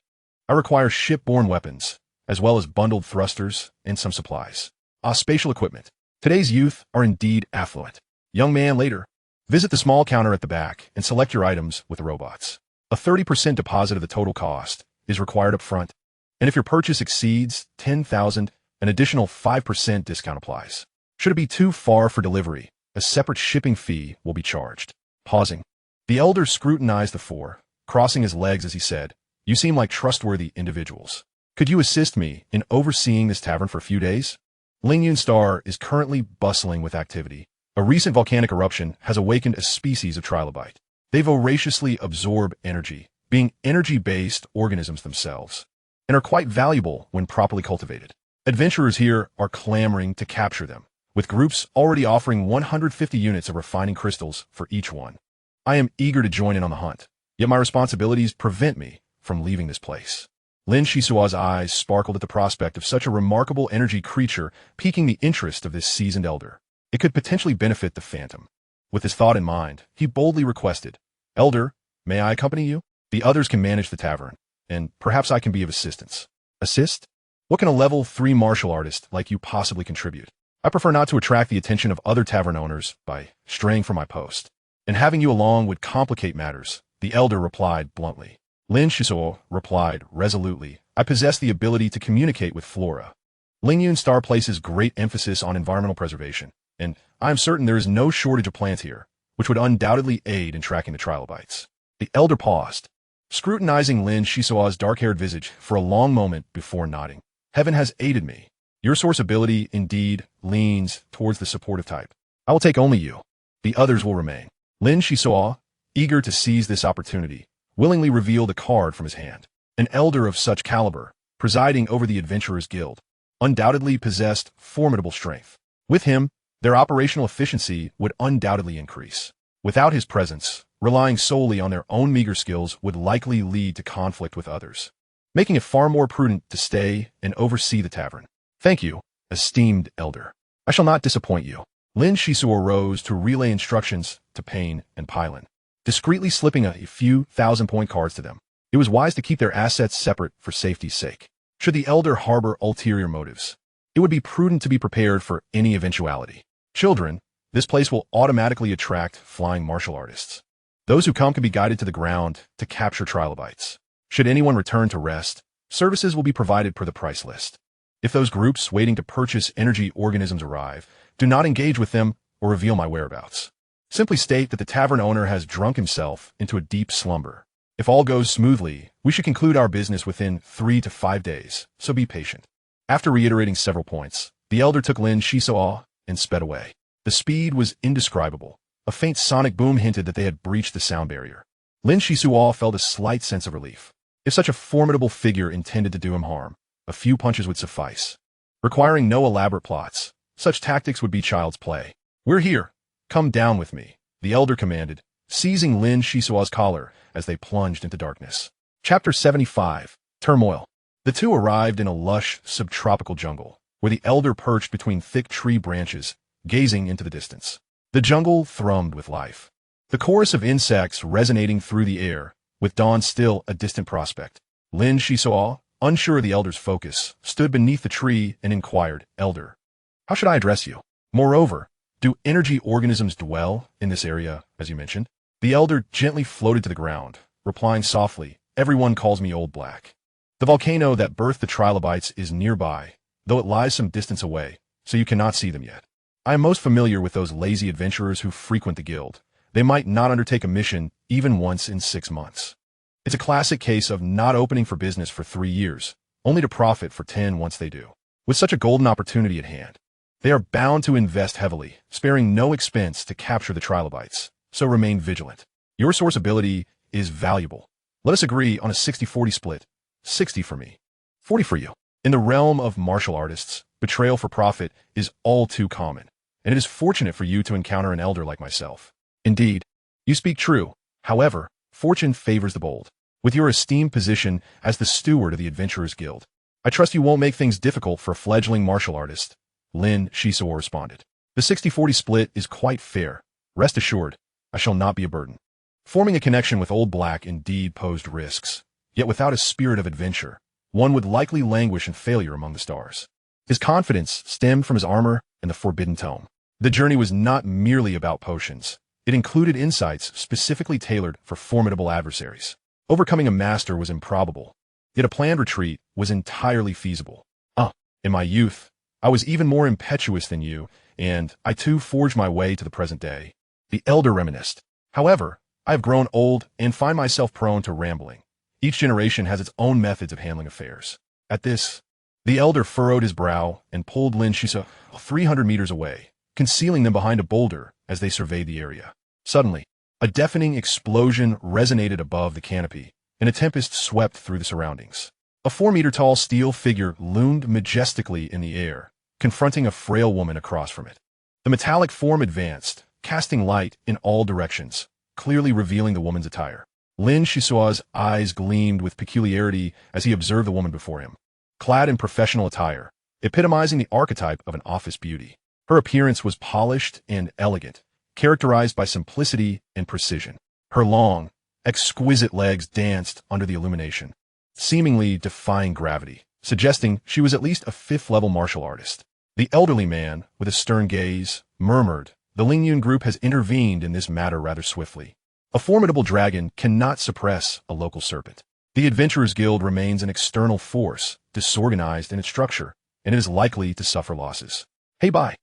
"I require ship-borne weapons, as well as bundled thrusters and some supplies. Spatial equipment. Today's youth are indeed affluent. Young man, later, visit the small counter at the back and select your items with the robots. A 30% deposit of the total cost is required up front, and if your purchase exceeds 10,000, an additional 5% discount applies. Should it be too far for delivery, a separate shipping fee will be charged." Pausing, the elder scrutinized the four, crossing his legs as he said, "You seem like trustworthy individuals. Could you assist me in overseeing this tavern for a few days?" Lingyun Star is currently bustling with activity. A recent volcanic eruption has awakened a species of trilobite. They voraciously absorb energy, being energy-based organisms themselves, and are quite valuable when properly cultivated. Adventurers here are clamoring to capture them, with groups already offering 150 units of refining crystals for each one. I am eager to join in on the hunt, yet my responsibilities prevent me from leaving this place. Lin Xisuo's eyes sparkled at the prospect of such a remarkable energy creature piquing the interest of this seasoned elder. It could potentially benefit the Phantom. With this thought in mind, he boldly requested, "Elder, may I accompany you? The others can manage the tavern, and perhaps I can be of assistance." "Assist? What can a level 3 martial artist like you possibly contribute? I prefer not to attract the attention of other tavern owners by straying from my post, and having you along would complicate matters," the elder replied bluntly. Lin Xisuo replied resolutely, "I possess the ability to communicate with flora. Lingyun Star places great emphasis on environmental preservation, and I am certain there is no shortage of plants here, which would undoubtedly aid in tracking the trilobites." The elder paused, scrutinizing Lin Xisuo's dark-haired visage for a long moment before nodding. "Heaven has aided me. Your source ability, indeed, leans towards the supportive type. I will take only you. The others will remain." Lin Xisuo, eager to seize this opportunity, willingly revealed a card from his hand. An elder of such caliber, presiding over the Adventurers Guild, undoubtedly possessed formidable strength. With him, their operational efficiency would undoubtedly increase. Without his presence, relying solely on their own meager skills would likely lead to conflict with others, making it far more prudent to stay and oversee the tavern. "Thank you, esteemed elder. I shall not disappoint you." Lin Xisuo rose to relay instructions to Payne and Pylon, discreetly slipping a few thousand-point cards to them. It was wise to keep their assets separate for safety's sake. Should the elder harbor ulterior motives, it would be prudent to be prepared for any eventuality. "Children, this place will automatically attract flying martial artists. Those who come can be guided to the ground to capture trilobites. Should anyone return to rest, services will be provided per the price list. If those groups waiting to purchase energy organisms arrive, do not engage with them or reveal my whereabouts. Simply state that the tavern owner has drunk himself into a deep slumber. If all goes smoothly, we should conclude our business within 3 to 5 days, so be patient." After reiterating several points, the elder took Lin Xisuo and sped away. The speed was indescribable. A faint sonic boom hinted that they had breached the sound barrier. Lin Xisuo felt a slight sense of relief. If such a formidable figure intended to do him harm, a few punches would suffice. Requiring no elaborate plots, such tactics would be child's play. "We're here. Come down with me," the elder commanded, seizing Lin Xisuo's collar as they plunged into darkness. Chapter 75, Turmoil. The two arrived in a lush, subtropical jungle, where the elder perched between thick tree branches, gazing into the distance. The jungle thrummed with life, the chorus of insects resonating through the air, with dawn still a distant prospect. Lin Xisuo, unsure of the elder's focus, stood beneath the tree and inquired, "Elder, how should I address you? Moreover, do energy organisms dwell in this area, as you mentioned?" The elder gently floated to the ground, replying softly, everyone calls me Old Black. The volcano that birthed the trilobites is nearby, though it lies some distance away, so you cannot see them yet. I am most familiar with those lazy adventurers who frequent the guild. They might not undertake a mission even once in 6 months. It's a classic case of not opening for business for 3 years, only to profit for 10 once they do. With such a golden opportunity at hand, they are bound to invest heavily, sparing no expense to capture the trilobites, so remain vigilant. Your source ability is valuable. Let us agree on a 60-40 split. 60 for me, 40 for you. In the realm of martial artists, betrayal for profit is all too common, and it is fortunate for you to encounter an elder like myself. Indeed, you speak true. However, fortune favors the bold. With your esteemed position as the steward of the Adventurers Guild, I trust you won't make things difficult for a fledgling martial artist, Lin Xisuo responded. The 60-40 split is quite fair. Rest assured, I shall not be a burden. Forming a connection with Old Black indeed posed risks, yet without a spirit of adventure, one would likely languish in failure among the stars. His confidence stemmed from his armor and the forbidden tome. The journey was not merely about potions. It included insights specifically tailored for formidable adversaries. Overcoming a master was improbable, yet a planned retreat was entirely feasible. In my youth, I was even more impetuous than you, and I too forged my way to the present day. The elder reminisced. However, I have grown old and find myself prone to rambling. Each generation has its own methods of handling affairs. At this, the elder furrowed his brow and pulled Lin Xisuo 300 meters away, concealing them behind a boulder as they surveyed the area. Suddenly, a deafening explosion resonated above the canopy, and a tempest swept through the surroundings. A 4-meter-tall steel figure loomed majestically in the air, confronting a frail woman across from it. The metallic form advanced, casting light in all directions, clearly revealing the woman's attire. Lin Xisuo's eyes gleamed with peculiarity as he observed the woman before him. Clad in professional attire, epitomizing the archetype of an office beauty, her appearance was polished and elegant, characterized by simplicity and precision. Her long, exquisite legs danced under the illumination, seemingly defying gravity, suggesting she was at least a 5th-level martial artist. The elderly man, with a stern gaze, murmured, "The Lingyun group has intervened in this matter rather swiftly. A formidable dragon cannot suppress a local serpent. The Adventurers Guild remains an external force, disorganized in its structure, and it is likely to suffer losses." "Hey, bye."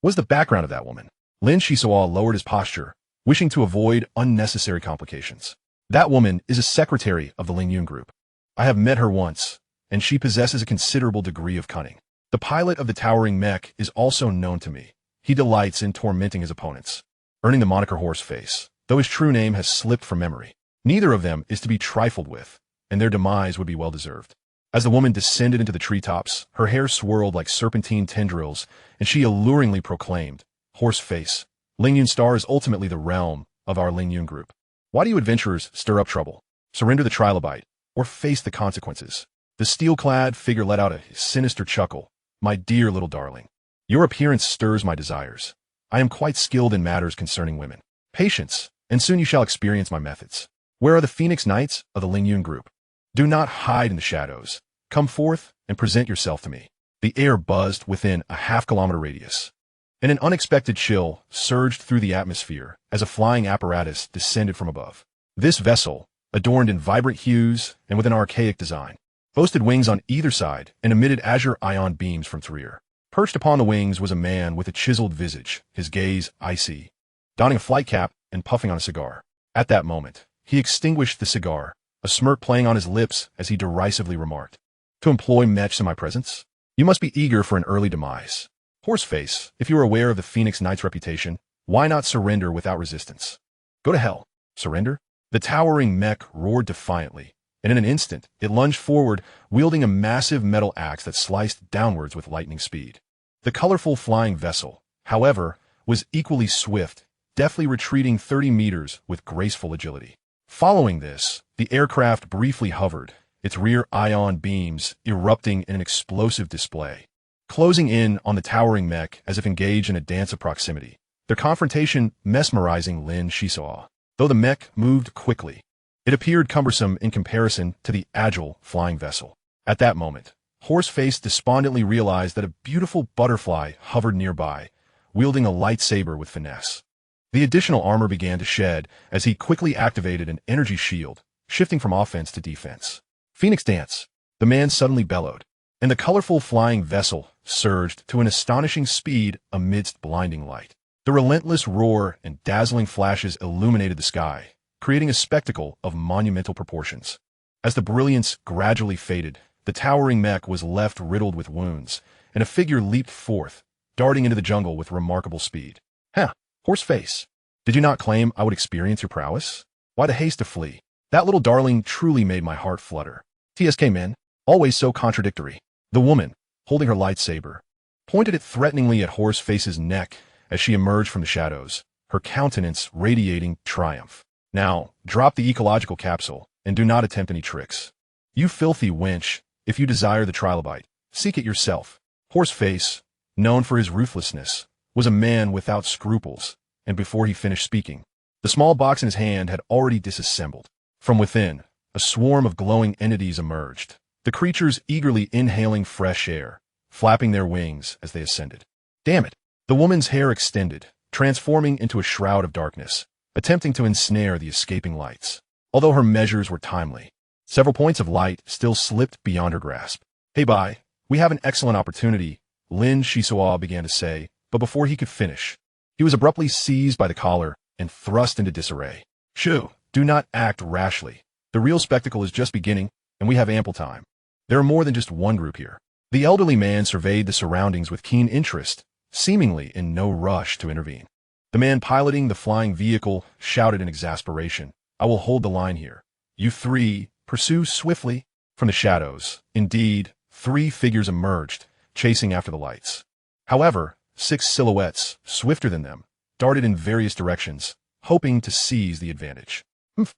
Was the background of that woman. Lin Xisuo lowered his posture, wishing to avoid unnecessary complications. "That woman is a secretary of the Lingyun group. I have met her once, and she possesses a considerable degree of cunning. The pilot of the towering mech is also known to me. He delights in tormenting his opponents, earning the moniker Horseface, though his true name has slipped from memory. Neither of them is to be trifled with, and their demise would be well deserved." As the woman descended into the treetops, her hair swirled like serpentine tendrils, and she alluringly proclaimed, "Horseface, Lingyun Star is ultimately the realm of our Lingyun group. Why do you adventurers stir up trouble? Surrender the trilobite, or face the consequences." The steel-clad figure let out a sinister chuckle. "My dear little darling, your appearance stirs my desires. I am quite skilled in matters concerning women. Patience, and soon you shall experience my methods. Where are the Phoenix Knights of the Lingyun group? Do not hide in the shadows. Come forth and present yourself to me." The air buzzed within a half-kilometer radius, and an unexpected chill surged through the atmosphere as a flying apparatus descended from above. This vessel, adorned in vibrant hues and with an archaic design, boasted wings on either side and emitted azure ion beams from its rear. Perched upon the wings was a man with a chiseled visage, his gaze icy, donning a flight cap and puffing on a cigar. At that moment, he extinguished the cigar, a smirk playing on his lips as he derisively remarked, "To employ mechs in my presence? You must be eager for an early demise. Horseface, if you are aware of the Phoenix Knight's reputation, why not surrender without resistance? Go to hell. Surrender?" The towering mech roared defiantly, and in an instant, it lunged forward, wielding a massive metal axe that sliced downwards with lightning speed. The colorful flying vessel, however, was equally swift, deftly retreating 30 meters with graceful agility. Following this, the aircraft briefly hovered, its rear ion beams erupting in an explosive display, closing in on the towering mech as if engaged in a dance of proximity, their confrontation mesmerizing Lin Xisuo. Though the mech moved quickly, it appeared cumbersome in comparison to the agile flying vessel. At that moment, Horseface despondently realized that a beautiful butterfly hovered nearby, wielding a lightsaber with finesse. The additional armor began to shed as he quickly activated an energy shield, shifting from offense to defense. Phoenix dance, the man suddenly bellowed, and the colorful flying vessel surged to an astonishing speed amidst blinding light. The relentless roar and dazzling flashes illuminated the sky, creating a spectacle of monumental proportions. As the brilliance gradually faded, the towering mech was left riddled with wounds, and a figure leaped forth, darting into the jungle with remarkable speed. "Huh, horse face. Did you not claim I would experience your prowess? Why the haste to flee? That little darling truly made my heart flutter. TSK men, always so contradictory." The woman, holding her lightsaber, pointed it threateningly at Horseface's neck as she emerged from the shadows, her countenance radiating triumph. "Now, drop the ecological capsule, and do not attempt any tricks. You filthy wench, if you desire the trilobite, seek it yourself." Horseface, known for his ruthlessness, was a man without scruples, and before he finished speaking, the small box in his hand had already disassembled. From within, a swarm of glowing entities emerged, the creatures eagerly inhaling fresh air, flapping their wings as they ascended. Damn it! The woman's hair extended, transforming into a shroud of darkness, attempting to ensnare the escaping lights. Although her measures were timely, several points of light still slipped beyond her grasp. "Hey, bye. We have an excellent opportunity," Lin Xisuo began to say, but before he could finish, he was abruptly seized by the collar and thrust into disarray. "Shoo, do not act rashly. The real spectacle is just beginning, and we have ample time. There are more than just one group here." The elderly man surveyed the surroundings with keen interest, seemingly in no rush to intervene. The man piloting the flying vehicle shouted in exasperation, "I will hold the line here. You three, pursue swiftly." From the shadows, indeed, 3 figures emerged, chasing after the lights. However, 6 silhouettes, swifter than them, darted in various directions, hoping to seize the advantage.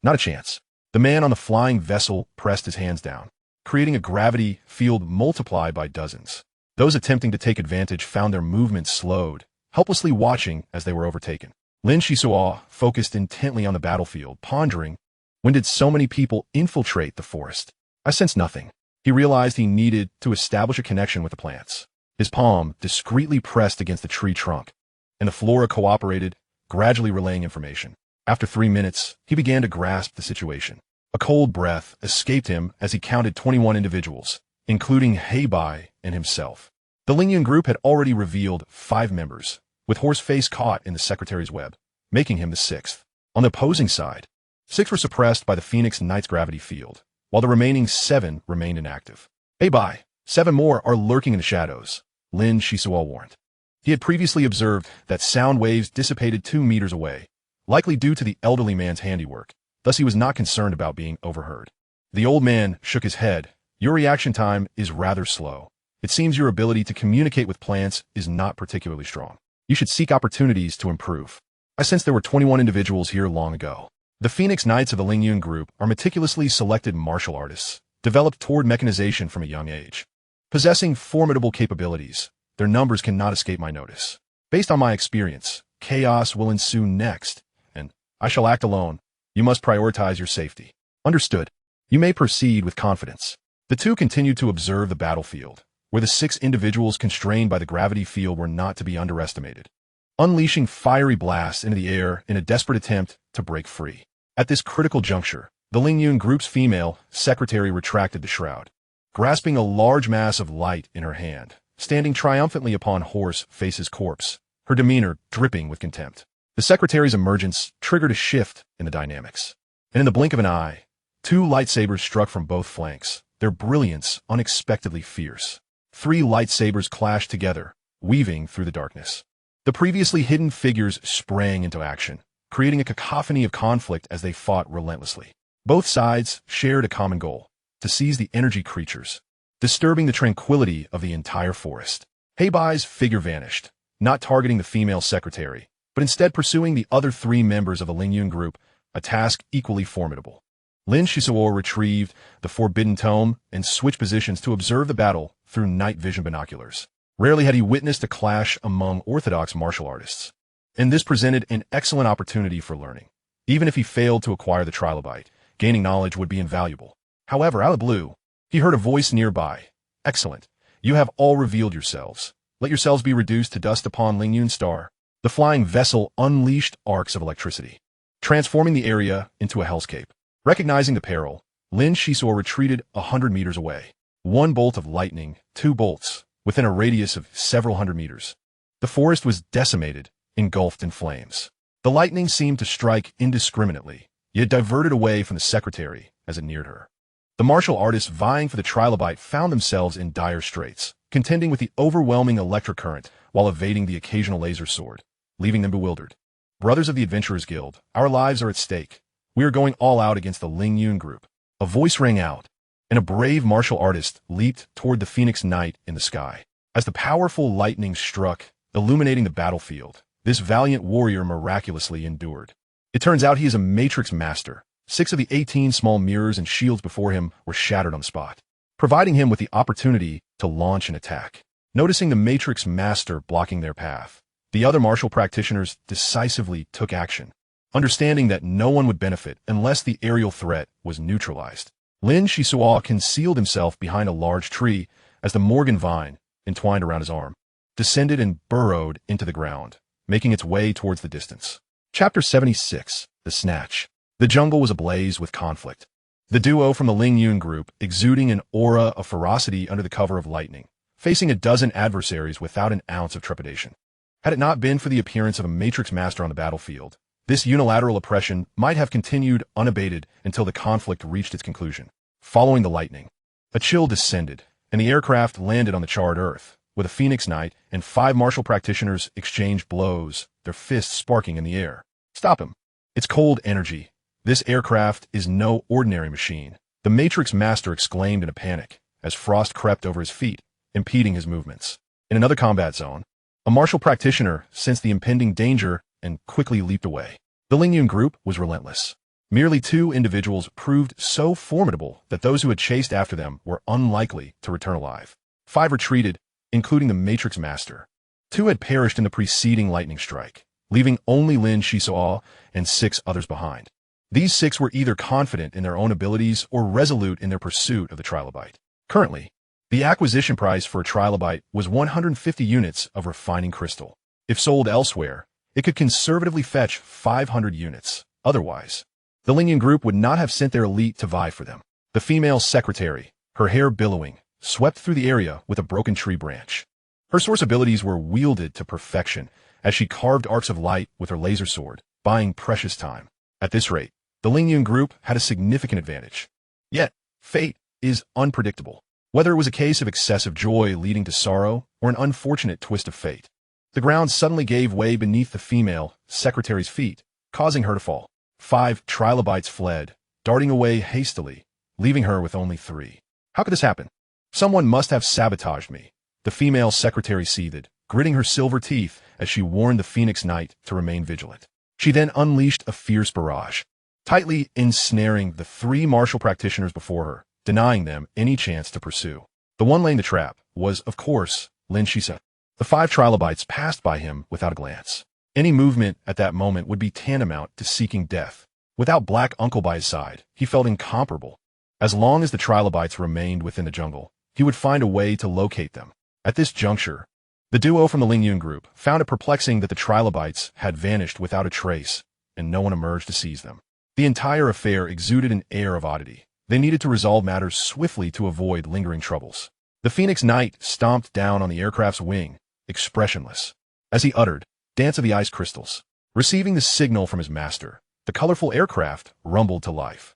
Not a chance. The man on the flying vessel pressed his hands down, creating a gravity field multiplied by dozens. Those attempting to take advantage found their movements slowed, helplessly watching as they were overtaken. Lin Xisuo focused intently on the battlefield, pondering, when did so many people infiltrate the forest? I sensed nothing. He realized he needed to establish a connection with the plants. His palm discreetly pressed against the tree trunk, and the flora cooperated, gradually relaying information. After 3 minutes, he began to grasp the situation. A cold breath escaped him as he counted 21 individuals, including Heibai and himself. The Lingyun group had already revealed 5 members, with Horseface caught in the Secretary's web, making him the 6th. On the opposing side, 6 were suppressed by the Phoenix Knight's gravity field, while the remaining 7 remained inactive. "Heibai, 7 more are lurking in the shadows," Lin Xisuo warned. He had previously observed that sound waves dissipated 2 meters away, likely due to the elderly man's handiwork, thus he was not concerned about being overheard. The old man shook his head. "Your reaction time is rather slow. It seems your ability to communicate with plants is not particularly strong. You should seek opportunities to improve. I sense there were 21 individuals here long ago." The Phoenix Knights of the Lingyun group are meticulously selected martial artists, developed toward mechanization from a young age. Possessing formidable capabilities, their numbers cannot escape my notice. Based on my experience, chaos will ensue next, and I shall act alone. You must prioritize your safety. Understood. You may proceed with confidence. The two continued to observe the battlefield, where the 6 individuals constrained by the gravity field were not to be underestimated, unleashing fiery blasts into the air in a desperate attempt to break free. At this critical juncture, the Lingyun group's female secretary retracted the shroud, grasping a large mass of light in her hand, standing triumphantly upon Horseface's corpse, her demeanor dripping with contempt. The secretary's emergence triggered a shift in the dynamics, and in the blink of an eye, 2 lightsabers struck from both flanks, their brilliance unexpectedly fierce. 3 lightsabers clashed together, weaving through the darkness. The previously hidden figures sprang into action, creating a cacophony of conflict as they fought relentlessly. Both sides shared a common goal: to seize the energy creatures, disturbing the tranquility of the entire forest. Heibai's figure vanished, not targeting the female secretary, but instead pursuing the other 3 members of the Lingyun group, a task equally formidable. Lin Xisuo retrieved the Forbidden Tome and switched positions to observe the battle through night vision binoculars. Rarely had he witnessed a clash among orthodox martial artists, and this presented an excellent opportunity for learning. Even if he failed to acquire the trilobite, gaining knowledge would be invaluable. However, out of the blue, he heard a voice nearby. "Excellent. You have all revealed yourselves. Let yourselves be reduced to dust upon Lingyun Star." The flying vessel unleashed arcs of electricity, transforming the area into a hellscape. Recognizing the peril, Lin Xisuo retreated 100 meters away. One bolt of lightning, two bolts, within a radius of several hundred meters. The forest was decimated, engulfed in flames. The lightning seemed to strike indiscriminately, yet diverted away from the secretary as it neared her. The martial artists vying for the trilobite found themselves in dire straits, contending with the overwhelming electric current while evading the occasional laser sword, leaving them bewildered. Brothers of the Adventurers Guild, our lives are at stake. We are going all out against the Ling Yun group. A voice rang out, and a brave martial artist leaped toward the Phoenix Knight in the sky. As the powerful lightning struck, illuminating the battlefield, this valiant warrior miraculously endured. It turns out he is a Matrix master. 6 of the 18 small mirrors and shields before him were shattered on the spot, providing him with the opportunity to launch an attack. Noticing the Matrix master blocking their path, the other martial practitioners decisively took action, understanding that no one would benefit unless the aerial threat was neutralized. Lin Xisuo concealed himself behind a large tree as the Morgan vine, entwined around his arm, descended and burrowed into the ground, making its way towards the distance. Chapter 76. The Snatch. The jungle was ablaze with conflict. The duo from the Ling Yun group exuding an aura of ferocity under the cover of lightning, facing a dozen adversaries without an ounce of trepidation. Had it not been for the appearance of a Matrix master on the battlefield, this unilateral oppression might have continued unabated until the conflict reached its conclusion. Following the lightning, a chill descended, and the aircraft landed on the charred earth, with a Phoenix Knight and 5 martial practitioners exchanged blows, their fists sparking in the air. Stop him. It's cold energy. This aircraft is no ordinary machine, the Matrix master exclaimed in a panic, as frost crept over his feet, impeding his movements. In another combat zone, a martial practitioner sensed the impending danger and quickly leaped away. The Ling Yun group was relentless. Merely 2 individuals proved so formidable that those who had chased after them were unlikely to return alive. 5 retreated, including the Matrix master. 2 had perished in the preceding lightning strike, leaving only Lin Xisuo and 6 others behind. These 6 were either confident in their own abilities or resolute in their pursuit of the trilobite. Currently, the acquisition price for a trilobite was 150 units of refining crystal. If sold elsewhere, it could conservatively fetch 500 units. Otherwise, the Ling Yun group would not have sent their elite to vie for them. The female secretary, her hair billowing, swept through the area with a broken tree branch. Her source abilities were wielded to perfection as she carved arcs of light with her laser sword, buying precious time. At this rate, the Ling Yun group had a significant advantage. Yet, fate is unpredictable. Whether it was a case of excessive joy leading to sorrow or an unfortunate twist of fate, the ground suddenly gave way beneath the female secretary's feet, causing her to fall. 5 trilobites fled, darting away hastily, leaving her with only 3. How could this happen? Someone must have sabotaged me, the female secretary seethed, gritting her silver teeth as she warned the Phoenix Knight to remain vigilant. She then unleashed a fierce barrage, tightly ensnaring the 3 martial practitioners before her, denying them any chance to pursue. The one laying the trap was, of course, Lin Xisuo. The 5 trilobites passed by him without a glance. Any movement at that moment would be tantamount to seeking death. Without Black Uncle by his side, he felt incomparable. As long as the trilobites remained within the jungle, he would find a way to locate them. At this juncture, the duo from the Ling Yun group found it perplexing that the trilobites had vanished without a trace, and no one emerged to seize them. The entire affair exuded an air of oddity. They needed to resolve matters swiftly to avoid lingering troubles. The Phoenix Knight stomped down on the aircraft's wing, expressionless. As he uttered, "Dance of the Ice Crystals." Receiving the signal from his master, the colorful aircraft rumbled to life,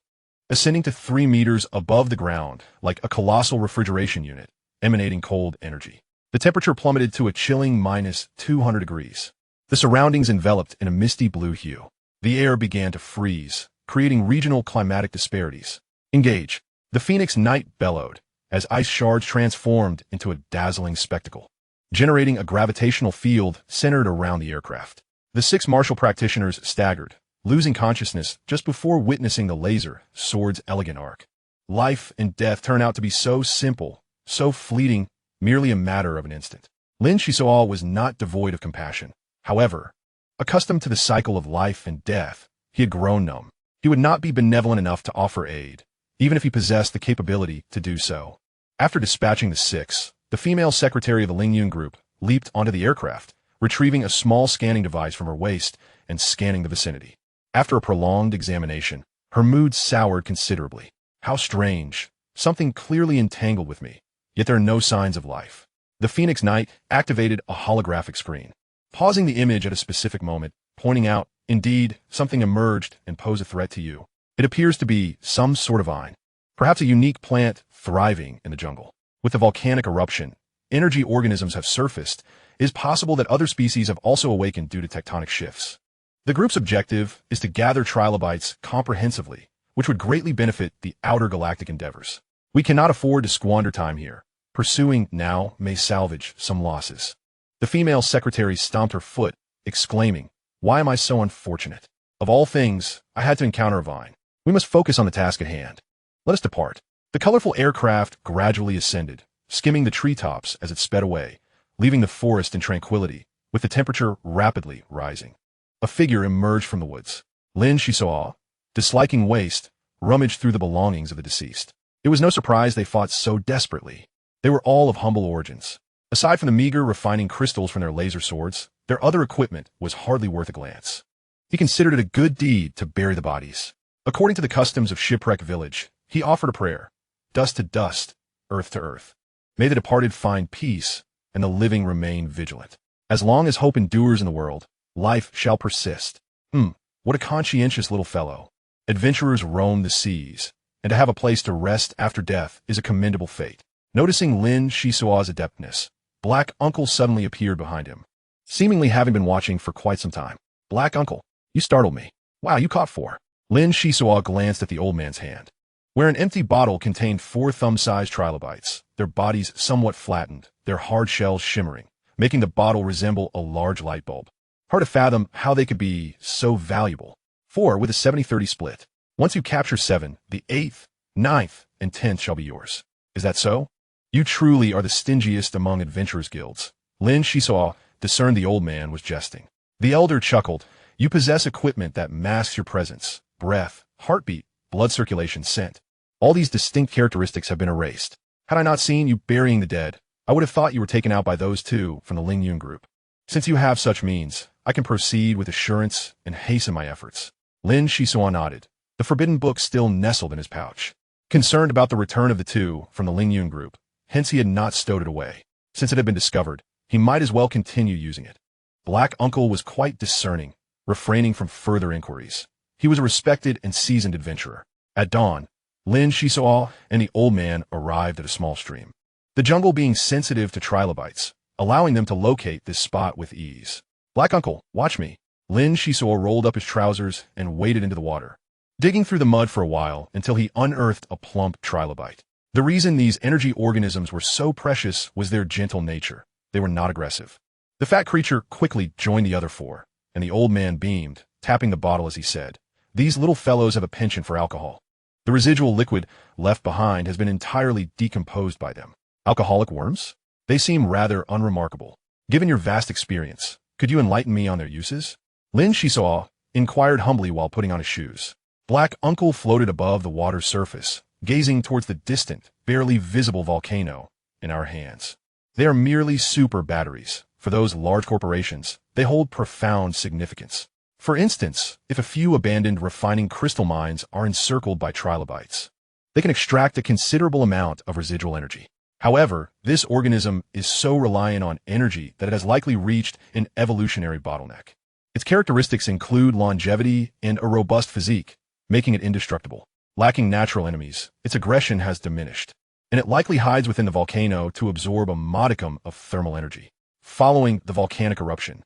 ascending to 3 meters above the ground like a colossal refrigeration unit, emanating cold energy. The temperature plummeted to a chilling -200 degrees. The surroundings enveloped in a misty blue hue. The air began to freeze, creating regional climatic disparities. "Engage!" The Phoenix Knight bellowed, as ice shards transformed into a dazzling spectacle, generating a gravitational field centered around the aircraft. The 6 martial practitioners staggered, losing consciousness just before witnessing the laser sword's elegant arc. Life and death turn out to be so simple, so fleeting, merely a matter of an instant. Lin Xisuo was not devoid of compassion. However, accustomed to the cycle of life and death, he had grown numb. He would not be benevolent enough to offer aid, even if he possessed the capability to do so. After dispatching the 6, the female secretary of the Ling Yun group leaped onto the aircraft, retrieving a small scanning device from her waist and scanning the vicinity. After a prolonged examination, Her mood soured considerably. How strange. Something clearly entangled with me. Yet there are no signs of life. The Phoenix Knight activated a holographic screen, pausing the image at a specific moment, pointing out, indeed, something emerged and posed a threat to you. It appears to be some sort of vine. Perhaps a unique plant thriving in the jungle. With the volcanic eruption, energy organisms have surfaced. It is possible that other species have also awakened due to tectonic shifts. The group's objective is to gather trilobites comprehensively, which would greatly benefit the outer galactic endeavors. We cannot afford to squander time here. Pursuing now may salvage some losses. The female secretary stomped her foot, exclaiming, "Why am I so unfortunate? Of all things, I had to encounter a vine. We must focus on the task at hand. Let us depart." The colorful aircraft gradually ascended, skimming the treetops as it sped away, leaving the forest in tranquility, with the temperature rapidly rising. A figure emerged from the woods. Lin Xisuo, disliking waste, rummaged through the belongings of the deceased. It was no surprise they fought so desperately. They were all of humble origins. Aside from the meager refining crystals from their laser swords, their other equipment was hardly worth a glance. He considered it a good deed to bury the bodies. According to the customs of Shipwreck Village, he offered a prayer, dust to dust, earth to earth. May the departed find peace, and the living remain vigilant. As long as hope endures in the world, life shall persist. What a conscientious little fellow. Adventurers roam the seas, and to have a place to rest after death is a commendable fate. Noticing Lin Xisuo's adeptness, Black Uncle suddenly appeared behind him, seemingly having been watching for quite some time. "Black Uncle, you startled me. Wow, you caught 4. Lin Xisuo glanced at the old man's hand, where an empty bottle contained 4 thumb-sized trilobites, their bodies somewhat flattened, their hard shells shimmering, making the bottle resemble a large light bulb. Hard to fathom how they could be so valuable. 4 with a 70-30 split. Once you capture 7, the 8th, 9th, and 10th shall be yours. Is that so? You truly are the stingiest among adventurers' guilds." Lin Xisuo discerned the old man was jesting. The elder chuckled. "You possess equipment that masks your presence, breath, heartbeat, blood circulation, scent. All these distinct characteristics have been erased. Had I not seen you burying the dead, I would have thought you were taken out by those 2 from the Ling Yun group. Since you have such means, I can proceed with assurance and hasten my efforts." Lin Xisuo nodded, the forbidden book still nestled in his pouch. Concerned about the return of the 2 from the Ling Yun group, hence he had not stowed it away. Since it had been discovered, he might as well continue using it. Black Uncle was quite discerning, refraining from further inquiries. He was a respected and seasoned adventurer. At dawn, Lin Xisuo and the old man arrived at a small stream, the jungle being sensitive to trilobites, allowing them to locate this spot with ease. "Black Uncle, watch me." Lin Xisuo rolled up his trousers and waded into the water, digging through the mud for a while until he unearthed a plump trilobite. The reason these energy organisms were so precious was their gentle nature. They were not aggressive. The fat creature quickly joined the other 4, and the old man beamed, tapping the bottle as he said, "These little fellows have a penchant for alcohol. The residual liquid left behind has been entirely decomposed by them. Alcoholic worms? They seem rather unremarkable. Given your vast experience, could you enlighten me on their uses?" Lin Xisuo inquired humbly while putting on his shoes. Black Uncle floated above the water's surface, gazing towards the distant, barely visible volcano in our hands. "They are merely super batteries. For those large corporations, they hold profound significance. For instance, if a few abandoned refining crystal mines are encircled by trilobites, they can extract a considerable amount of residual energy. However, this organism is so reliant on energy that it has likely reached an evolutionary bottleneck. Its characteristics include longevity and a robust physique, making it indestructible. Lacking natural enemies, its aggression has diminished, and it likely hides within the volcano to absorb a modicum of thermal energy. Following the volcanic eruption,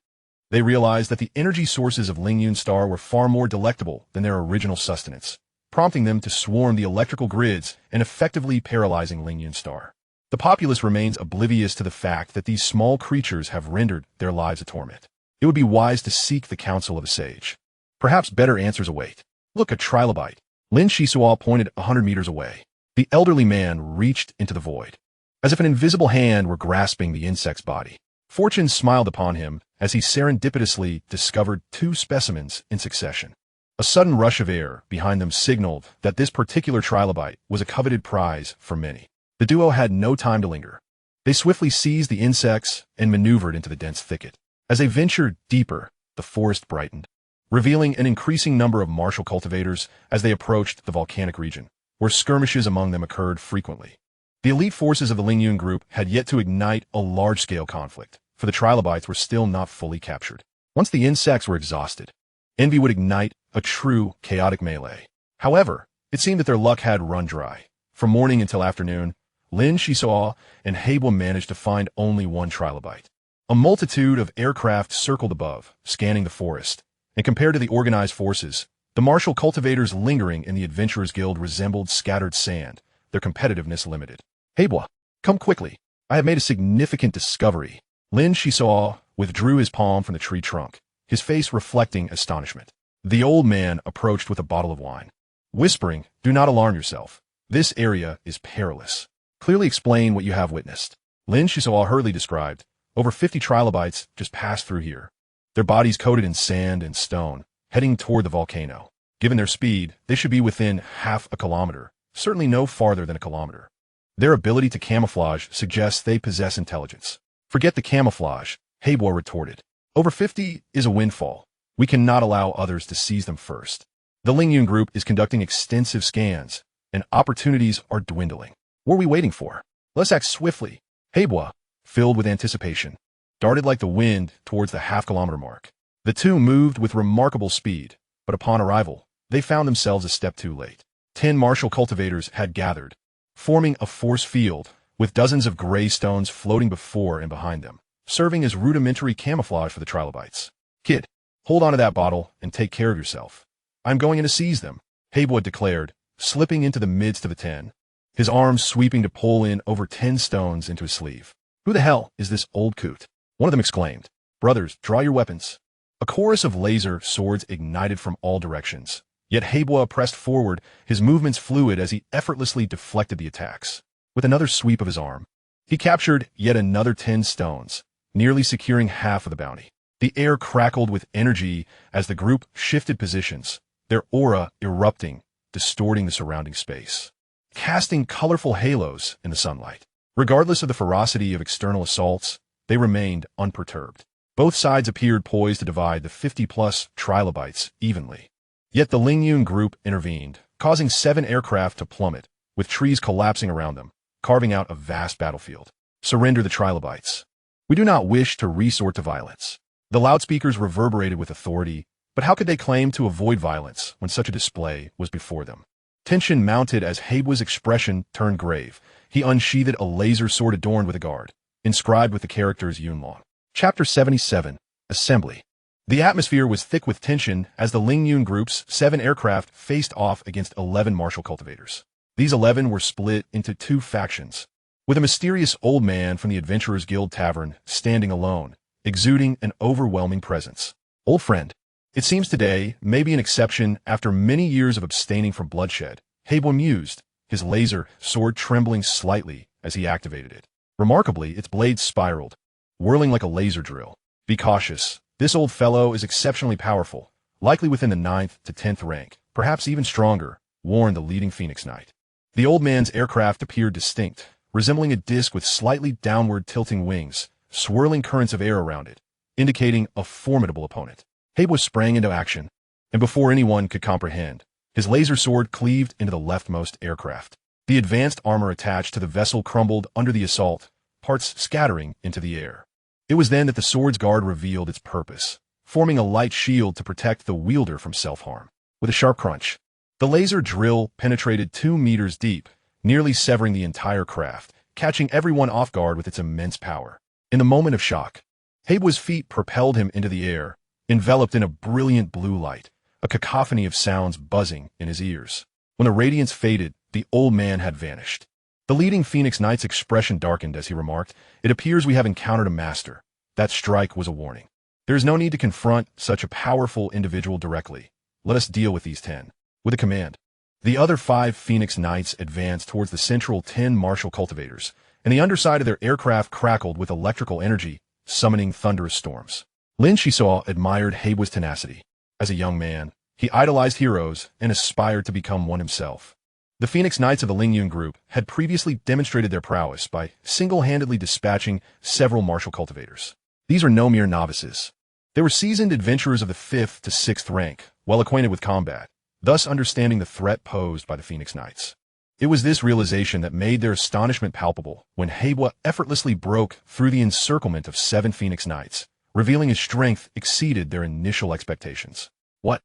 they realized that the energy sources of Ling Yun Star were far more delectable than their original sustenance, prompting them to swarm the electrical grids and effectively paralyzing Ling Yun Star. The populace remains oblivious to the fact that these small creatures have rendered their lives a torment. It would be wise to seek the counsel of a sage. Perhaps better answers await. "Look, a trilobite." Lin Xisuo pointed 100 meters away. The elderly man reached into the void, as if an invisible hand were grasping the insect's body. Fortune smiled upon him as he serendipitously discovered 2 specimens in succession. A sudden rush of air behind them signaled that this particular trilobite was a coveted prize for many. The duo had no time to linger. They swiftly seized the insects and maneuvered into the dense thicket. As they ventured deeper, the forest brightened. revealing an increasing number of martial cultivators as they approached the volcanic region, where skirmishes among them occurred frequently. The elite forces of the Lin Yun group had yet to ignite a large-scale conflict, for the trilobites were still not fully captured. Once the insects were exhausted, envy would ignite a true chaotic melee. However, it seemed that their luck had run dry. From morning until afternoon, Lin Xisuo and Heibua managed to find only one trilobite. A multitude of aircraft circled above, scanning the forest, and compared to the organized forces, the martial cultivators lingering in the Adventurers Guild resembled scattered sand, their competitiveness limited. Heibua, come quickly. I have made a significant discovery. Lin Xisuo withdrew his palm from the tree trunk, his face reflecting astonishment. The old man approached with a bottle of wine, whispering, "Do not alarm yourself. This area is perilous. Clearly explain what you have witnessed." Lin Xisuo hurriedly described, "Over 50 trilobites just passed through here, their bodies coated in sand and stone, heading toward the volcano. Given their speed, they should be within half a kilometer, certainly no farther than a kilometer. Their ability to camouflage suggests they possess intelligence." "Forget the camouflage," Heibua retorted. "Over 50 is a windfall. We cannot allow others to seize them first. The Lin Yun group is conducting extensive scans, and opportunities are dwindling. What are we waiting for? Let's act swiftly." Heibua, filled with anticipation, darted like the wind towards the half-kilometer mark. The two moved with remarkable speed, but upon arrival, they found themselves a step too late. 10 martial cultivators had gathered, forming a force field, with dozens of gray stones floating before and behind them, serving as rudimentary camouflage for the trilobites. "Kid, hold on to that bottle and take care of yourself. I'm going in to seize them," Heibua declared, slipping into the midst of the 10, his arms sweeping to pull in over 10 stones into his sleeve. "Who the hell is this old coot?" one of them exclaimed. "Brothers, draw your weapons." A chorus of laser swords ignited from all directions, yet Heibua pressed forward, his movements fluid as he effortlessly deflected the attacks. With another sweep of his arm, he captured yet another 10 stones, nearly securing half of the bounty. The air crackled with energy as the group shifted positions, their aura erupting, distorting the surrounding space, casting colorful halos in the sunlight. Regardless of the ferocity of external assaults, they remained unperturbed. Both sides appeared poised to divide the 50-plus trilobites evenly. Yet the Lin Yun group intervened, causing 7 aircraft to plummet, with trees collapsing around them, carving out a vast battlefield. "Surrender the trilobites. We do not wish to resort to violence." The loudspeakers reverberated with authority, but how could they claim to avoid violence when such a display was before them? Tension mounted as Heibua's expression turned grave. He unsheathed a laser sword adorned with a guard, inscribed with the characters Yunlong. Chapter 77. Assembly. The atmosphere was thick with tension as the Lin Yun group's 7 aircraft faced off against 11 martial cultivators. These 11 were split into 2 factions, with a mysterious old man from the Adventurers Guild Tavern standing alone, exuding an overwhelming presence. "Old friend, it seems today may be an exception after many years of abstaining from bloodshed," Heibua mused, his laser sword trembling slightly as he activated it. Remarkably, its blade spiraled, whirling like a laser drill. "Be cautious. This old fellow is exceptionally powerful, likely within the 9th to 10th rank, perhaps even stronger," warned the leading Phoenix Knight. The old man's aircraft appeared distinct, resembling a disc with slightly downward tilting wings, swirling currents of air around it, indicating a formidable opponent. Heibua sprang into action, and before anyone could comprehend, his laser sword cleaved into the leftmost aircraft. The advanced armor attached to the vessel crumbled under the assault, parts scattering into the air. It was then that the sword's guard revealed its purpose, forming a light shield to protect the wielder from self-harm. With a sharp crunch, the laser drill penetrated 2 meters deep, nearly severing the entire craft, catching everyone off guard with its immense power. In the moment of shock, Heibua's feet propelled him into the air, enveloped in a brilliant blue light, a cacophony of sounds buzzing in his ears. When the radiance faded, the old man had vanished. The leading Phoenix Knight's expression darkened as he remarked, "It appears we have encountered a master. That strike was a warning. There is no need to confront such a powerful individual directly. Let us deal with these 10. With a command, the other 5 Phoenix Knights advanced towards the central 10 martial cultivators, and the underside of their aircraft crackled with electrical energy, summoning thunderous storms. Lin Xisuo admired Heibua's tenacity. As a young man, he idolized heroes and aspired to become one himself. The Phoenix Knights of the Lin Yun group had previously demonstrated their prowess by single-handedly dispatching several martial cultivators. These are no mere novices. They were seasoned adventurers of the 5th to 6th rank, well acquainted with combat, thus understanding the threat posed by the Phoenix Knights. It was this realization that made their astonishment palpable when Heibo effortlessly broke through the encirclement of 7 Phoenix Knights, revealing his strength exceeded their initial expectations. What?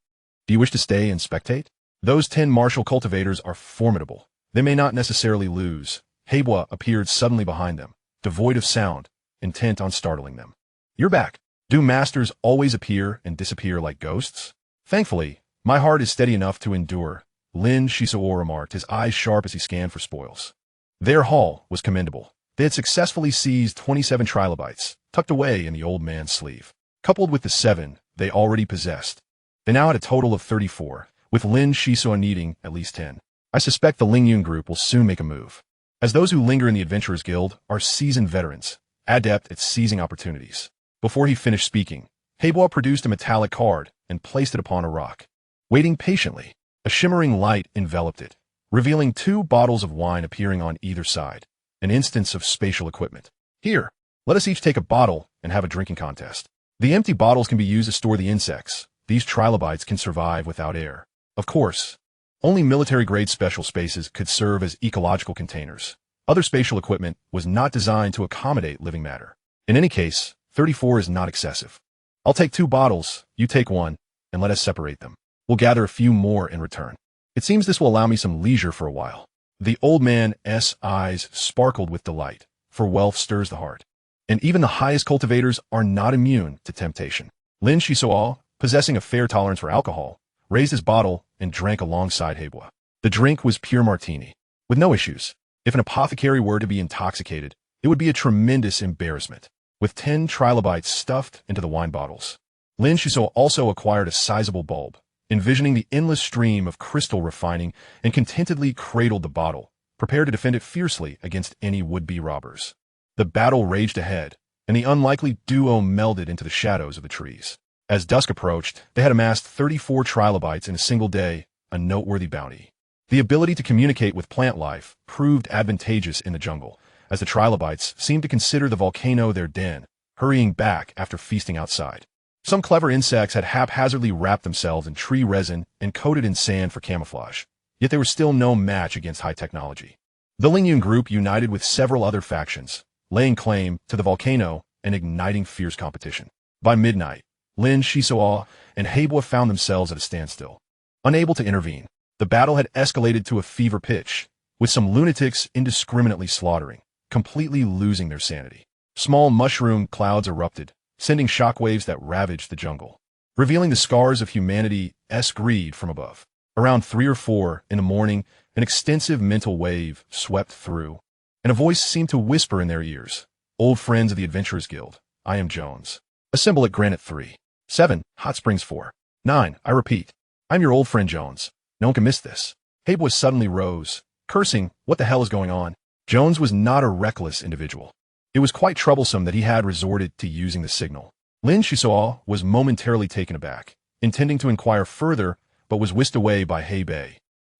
Do you wish to stay and spectate? Those 10 martial cultivators are formidable. They may not necessarily lose. Heibo appeared suddenly behind them, devoid of sound, intent on startling them. You're back. Do masters always appear and disappear like ghosts? Thankfully, my heart is steady enough to endure, Lin Xisuo remarked, his eyes sharp as he scanned for spoils. Their haul was commendable. They had successfully seized 27 trilobites, tucked away in the old man's sleeve. Coupled with the 7 they already possessed, they now had a total of 34, with Lin Xisuo needing at least 10. I suspect the Lingyun group will soon make a move, as those who linger in the Adventurers Guild are seasoned veterans, adept at seizing opportunities. Before he finished speaking, Heibo produced a metallic card and placed it upon a rock. Waiting patiently, a shimmering light enveloped it, revealing 2 bottles of wine appearing on either side, an instance of spatial equipment. Here, let us each take a bottle and have a drinking contest. The empty bottles can be used to store the insects. These trilobites can survive without air. Of course, only military-grade special spaces could serve as ecological containers. Other spatial equipment was not designed to accommodate living matter. In any case, 34 is not excessive. I'll take 2 bottles, you take 1, and let us separate them. We'll gather a few more in return. It seems this will allow me some leisure for a while. The old man's eyes sparkled with delight, for wealth stirs the heart. And even the highest cultivators are not immune to temptation. Lin Xisuo, possessing a fair tolerance for alcohol, raised his bottle and drank alongside Heibo. The drink was pure martini, with no issues. If an apothecary were to be intoxicated, it would be a tremendous embarrassment. With 10 trilobites stuffed into the wine bottles, Lin Xisuo also acquired a sizable bulb, envisioning the endless stream of crystal refining, and contentedly cradled the bottle, prepared to defend it fiercely against any would-be robbers. The battle raged ahead, and the unlikely duo melded into the shadows of the trees. As dusk approached, they had amassed 34 trilobites in a single day, a noteworthy bounty. The ability to communicate with plant life proved advantageous in the jungle, as the trilobites seemed to consider the volcano their den, hurrying back after feasting outside. Some clever insects had haphazardly wrapped themselves in tree resin and coated in sand for camouflage, yet they were still no match against high technology. The Lingyun group united with several other factions, laying claim to the volcano and igniting fierce competition. By midnight, Lin Xisuo and Heibo found themselves at a standstill. Unable to intervene, the battle had escalated to a fever pitch, with some lunatics indiscriminately slaughtering, completely losing their sanity. Small mushroom clouds erupted, sending shockwaves that ravaged the jungle, revealing the scars of humanity's greed from above. Around 3 or 4 in the morning, an extensive mental wave swept through, and a voice seemed to whisper in their ears, "Old friends of the Adventurers Guild, I am Jones. Assemble at Granite 3. 7, Hot Springs 4. 9, I repeat, I'm your old friend Jones. No one can miss this." Heibo suddenly rose, cursing, "What the hell is going on?" Jones was not a reckless individual. It was quite troublesome that he had resorted to using the signal. Lin Xisuo was momentarily taken aback, intending to inquire further, but was whisked away by Heibo.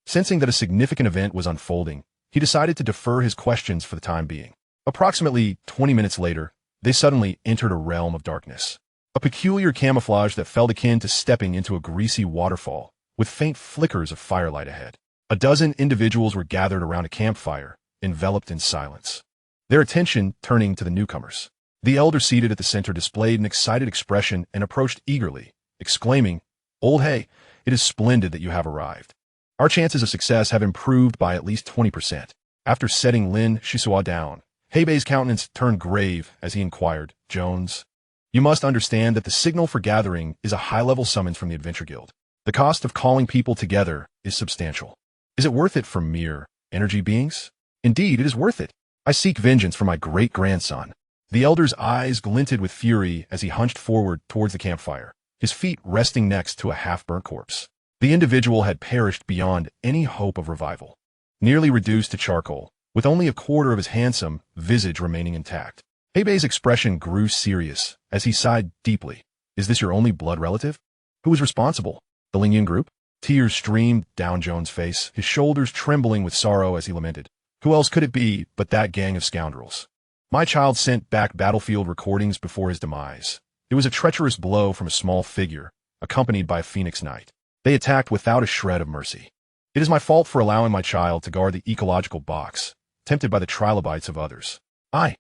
Sensing that a significant event was unfolding, he decided to defer his questions for the time being. Approximately 20 minutes later, they suddenly entered a realm of darkness. A peculiar camouflage that felt akin to stepping into a greasy waterfall, with faint flickers of firelight ahead. A dozen individuals were gathered around a campfire, enveloped in silence, their attention turning to the newcomers. The elder seated at the center displayed an excited expression and approached eagerly, exclaiming, "Old Hay, it is splendid that you have arrived. Our chances of success have improved by at least 20%. After setting Lin Xisuo down, Heibo's countenance turned grave as he inquired, "Jones, you must understand that the signal for gathering is a high-level summons from the Adventure Guild. The cost of calling people together is substantial. Is it worth it for mere energy beings? Indeed, it is worth it. I seek vengeance for my great-grandson." The elder's eyes glinted with fury as he hunched forward towards the campfire, his feet resting next to a half-burnt corpse. The individual had perished beyond any hope of revival, nearly reduced to charcoal, with only a quarter of his handsome visage remaining intact. Heibo's expression grew serious as he sighed deeply. "Is this your only blood relative? Who is responsible? The Lingyun group?" Tears streamed down Jones' face, his shoulders trembling with sorrow as he lamented. "Who else could it be but that gang of scoundrels? My child sent back battlefield recordings before his demise. It was a treacherous blow from a small figure, accompanied by a phoenix knight. They attacked without a shred of mercy. It is my fault for allowing my child to guard the ecological box, tempted by the trilobites of others. I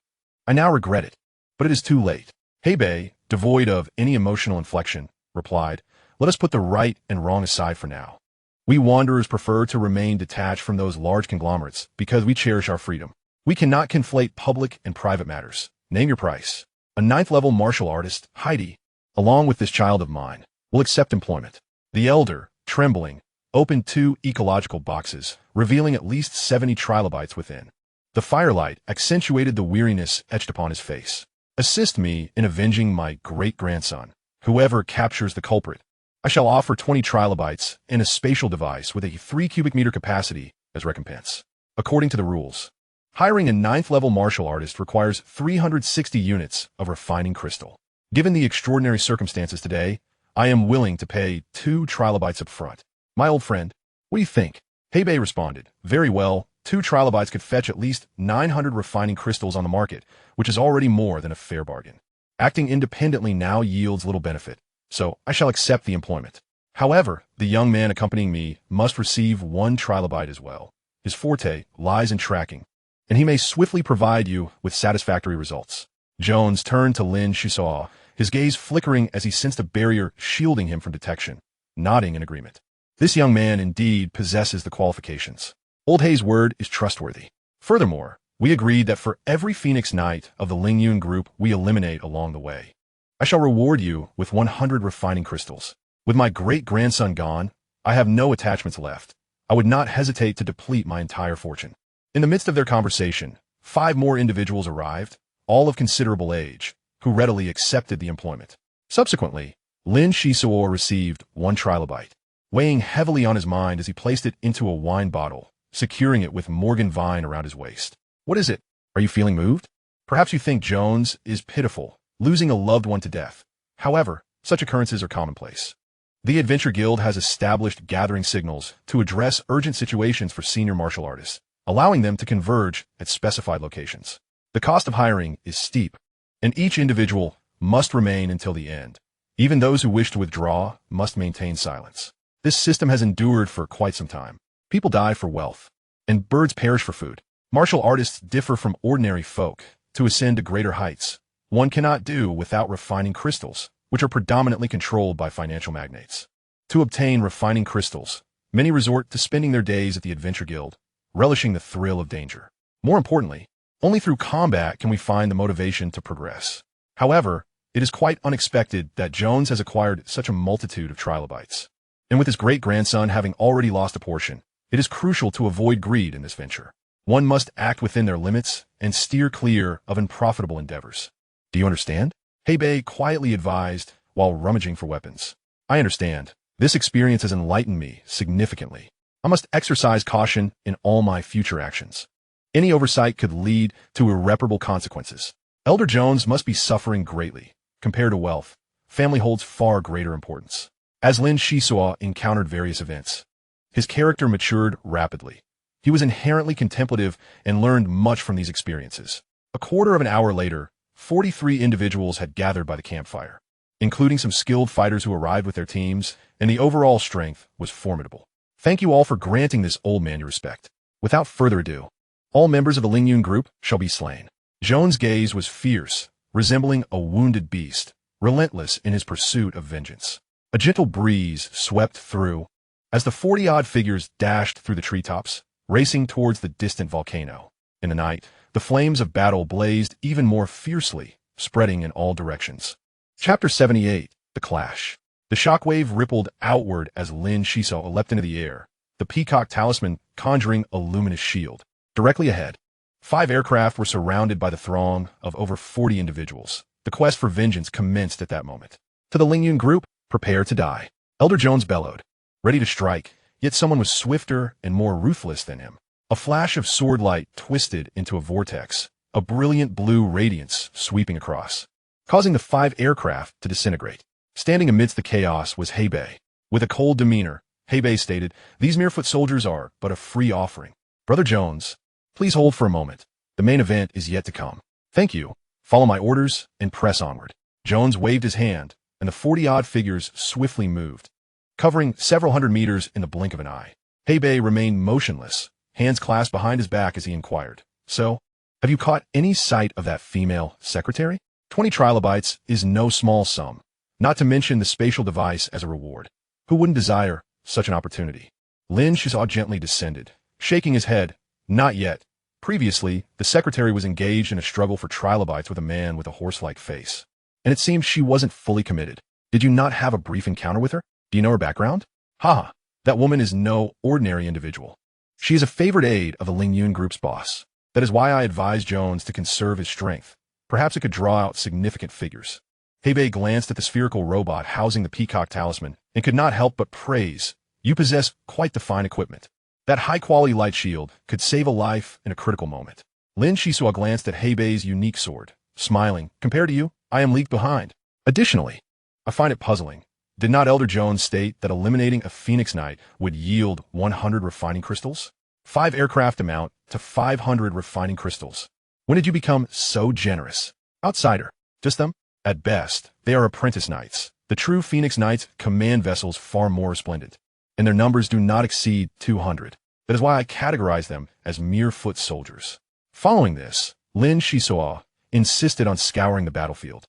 now regret it, but it is too late. Hebei, devoid of any emotional inflection, replied, let us put the right and wrong aside for now. We wanderers prefer to remain detached from those large conglomerates because we cherish our freedom. We cannot conflate public and private matters. Name your price. A 9th-level martial artist, Heidi, along with this child of mine, will accept employment. The elder, trembling, opened 2 ecological boxes, revealing at least 70 trilobites within. The firelight accentuated the weariness etched upon his face. Assist me in avenging my great-grandson. Whoever captures the culprit, I shall offer 20 trilobites and a spatial device with a 3 cubic meter capacity as recompense. According to the rules, hiring a 9th-level martial artist requires 360 units of refining crystal. Given the extraordinary circumstances today, I am willing to pay 2 trilobites up front. My old friend, what do you think? Hebei responded, very well. 2 trilobites could fetch at least 900 refining crystals on the market, which is already more than a fair bargain. Acting independently now yields little benefit, so I shall accept the employment. However, the young man accompanying me must receive 1 trilobite as well. His forte lies in tracking, and he may swiftly provide you with satisfactory results. Jones turned to Lin Xisuo, his gaze flickering as he sensed a barrier shielding him from detection, nodding in agreement. This young man indeed possesses the qualifications. Old Hei's word is trustworthy. Furthermore, we agreed that for every Phoenix Knight of the Ling Yun group we eliminate along the way, I shall reward you with 100 refining crystals. With my great-grandson gone, I have no attachments left. I would not hesitate to deplete my entire fortune. In the midst of their conversation, 5 more individuals arrived, all of considerable age, who readily accepted the employment. Subsequently, Lin Xisuo received 1 trilobite, weighing heavily on his mind as he placed it into a wine bottle, securing it with Morgan vine around his waist. What is it? Are you feeling moved? Perhaps you think Jones is pitiful, losing a loved one to death. However, such occurrences are commonplace. The Adventure Guild has established gathering signals to address urgent situations for senior martial artists, allowing them to converge at specified locations. The cost of hiring is steep, and each individual must remain until the end. Even those who wish to withdraw must maintain silence. This system has endured for quite some time. People die for wealth, and birds perish for food. Martial artists differ from ordinary folk. To ascend to greater heights, one cannot do without refining crystals, which are predominantly controlled by financial magnates. To obtain refining crystals, many resort to spending their days at the Adventure Guild, relishing the thrill of danger. More importantly, only through combat can we find the motivation to progress. However, it is quite unexpected that Jones has acquired such a multitude of trilobites. And with his great-grandson having already lost a portion, it is crucial to avoid greed in this venture. One must act within their limits and steer clear of unprofitable endeavors. Do you understand? Hebei quietly advised while rummaging for weapons. I understand. This experience has enlightened me significantly. I must exercise caution in all my future actions. Any oversight could lead to irreparable consequences. Elder Jones must be suffering greatly. Compared to wealth, family holds far greater importance. As Lin Xisuo encountered various events, his character matured rapidly. He was inherently contemplative and learned much from these experiences. A quarter of an hour later, 43 individuals had gathered by the campfire, including some skilled fighters who arrived with their teams, and the overall strength was formidable. Thank you all for granting this old man your respect. Without further ado, all members of the Ling Yun group shall be slain. Jones' gaze was fierce, resembling a wounded beast, relentless in his pursuit of vengeance. A gentle breeze swept through as the 40-odd figures dashed through the treetops, racing towards the distant volcano. In the night, the flames of battle blazed even more fiercely, spreading in all directions. Chapter 78, The Clash. The shockwave rippled outward as Lin Xisuo leapt into the air, the peacock talisman conjuring a luminous shield. Directly ahead, 5 aircraft were surrounded by the throng of over 40 individuals. The quest for vengeance commenced at that moment. To the Ling Yun group, prepare to die. Elder Jones bellowed, ready to strike, yet someone was swifter and more ruthless than him. A flash of sword light twisted into a vortex, a brilliant blue radiance sweeping across, causing the 5 aircraft to disintegrate. Standing amidst the chaos was Hebei. With a cold demeanor, Hebei stated, "These mere foot soldiers are but a free offering. Brother Jones, please hold for a moment. The main event is yet to come." "Thank you. Follow my orders and press onward." Jones waved his hand, and the 40-odd figures swiftly moved, covering several hundred meters in the blink of an eye. Hebei remained motionless, hands clasped behind his back as he inquired, "So, have you caught any sight of that female secretary? 20 trilobites is no small sum, not to mention the spatial device as a reward. Who wouldn't desire such an opportunity?" Lin Xisuo gently descended, shaking his head. "Not yet. Previously, the secretary was engaged in a struggle for trilobites with a man with a horse-like face, and it seemed she wasn't fully committed. Did you not have a brief encounter with her? Do you know her background? Haha, that woman is no ordinary individual. She is a favored aide of the Ling Yun Group's boss. That is why I advised Jones to conserve his strength. Perhaps it could draw out significant figures." Hebei glanced at the spherical robot housing the peacock talisman and could not help but praise, "You possess quite the fine equipment. That high-quality light shield could save a life in a critical moment." Lin Xisuo glanced at Hebei's unique sword, smiling. "Compared to you, I am leagued behind. Additionally, I find it puzzling. Did not Elder Jones state that eliminating a Phoenix Knight would yield 100 refining crystals? 5 aircraft amount to 500 refining crystals. When did you become so generous? Outsider. Just them? At best, they are apprentice knights. The true Phoenix Knights command vessels far more resplendent, and their numbers do not exceed 200. That is why I categorize them as mere foot soldiers." Following this, Lin Xisuo insisted on scouring the battlefield,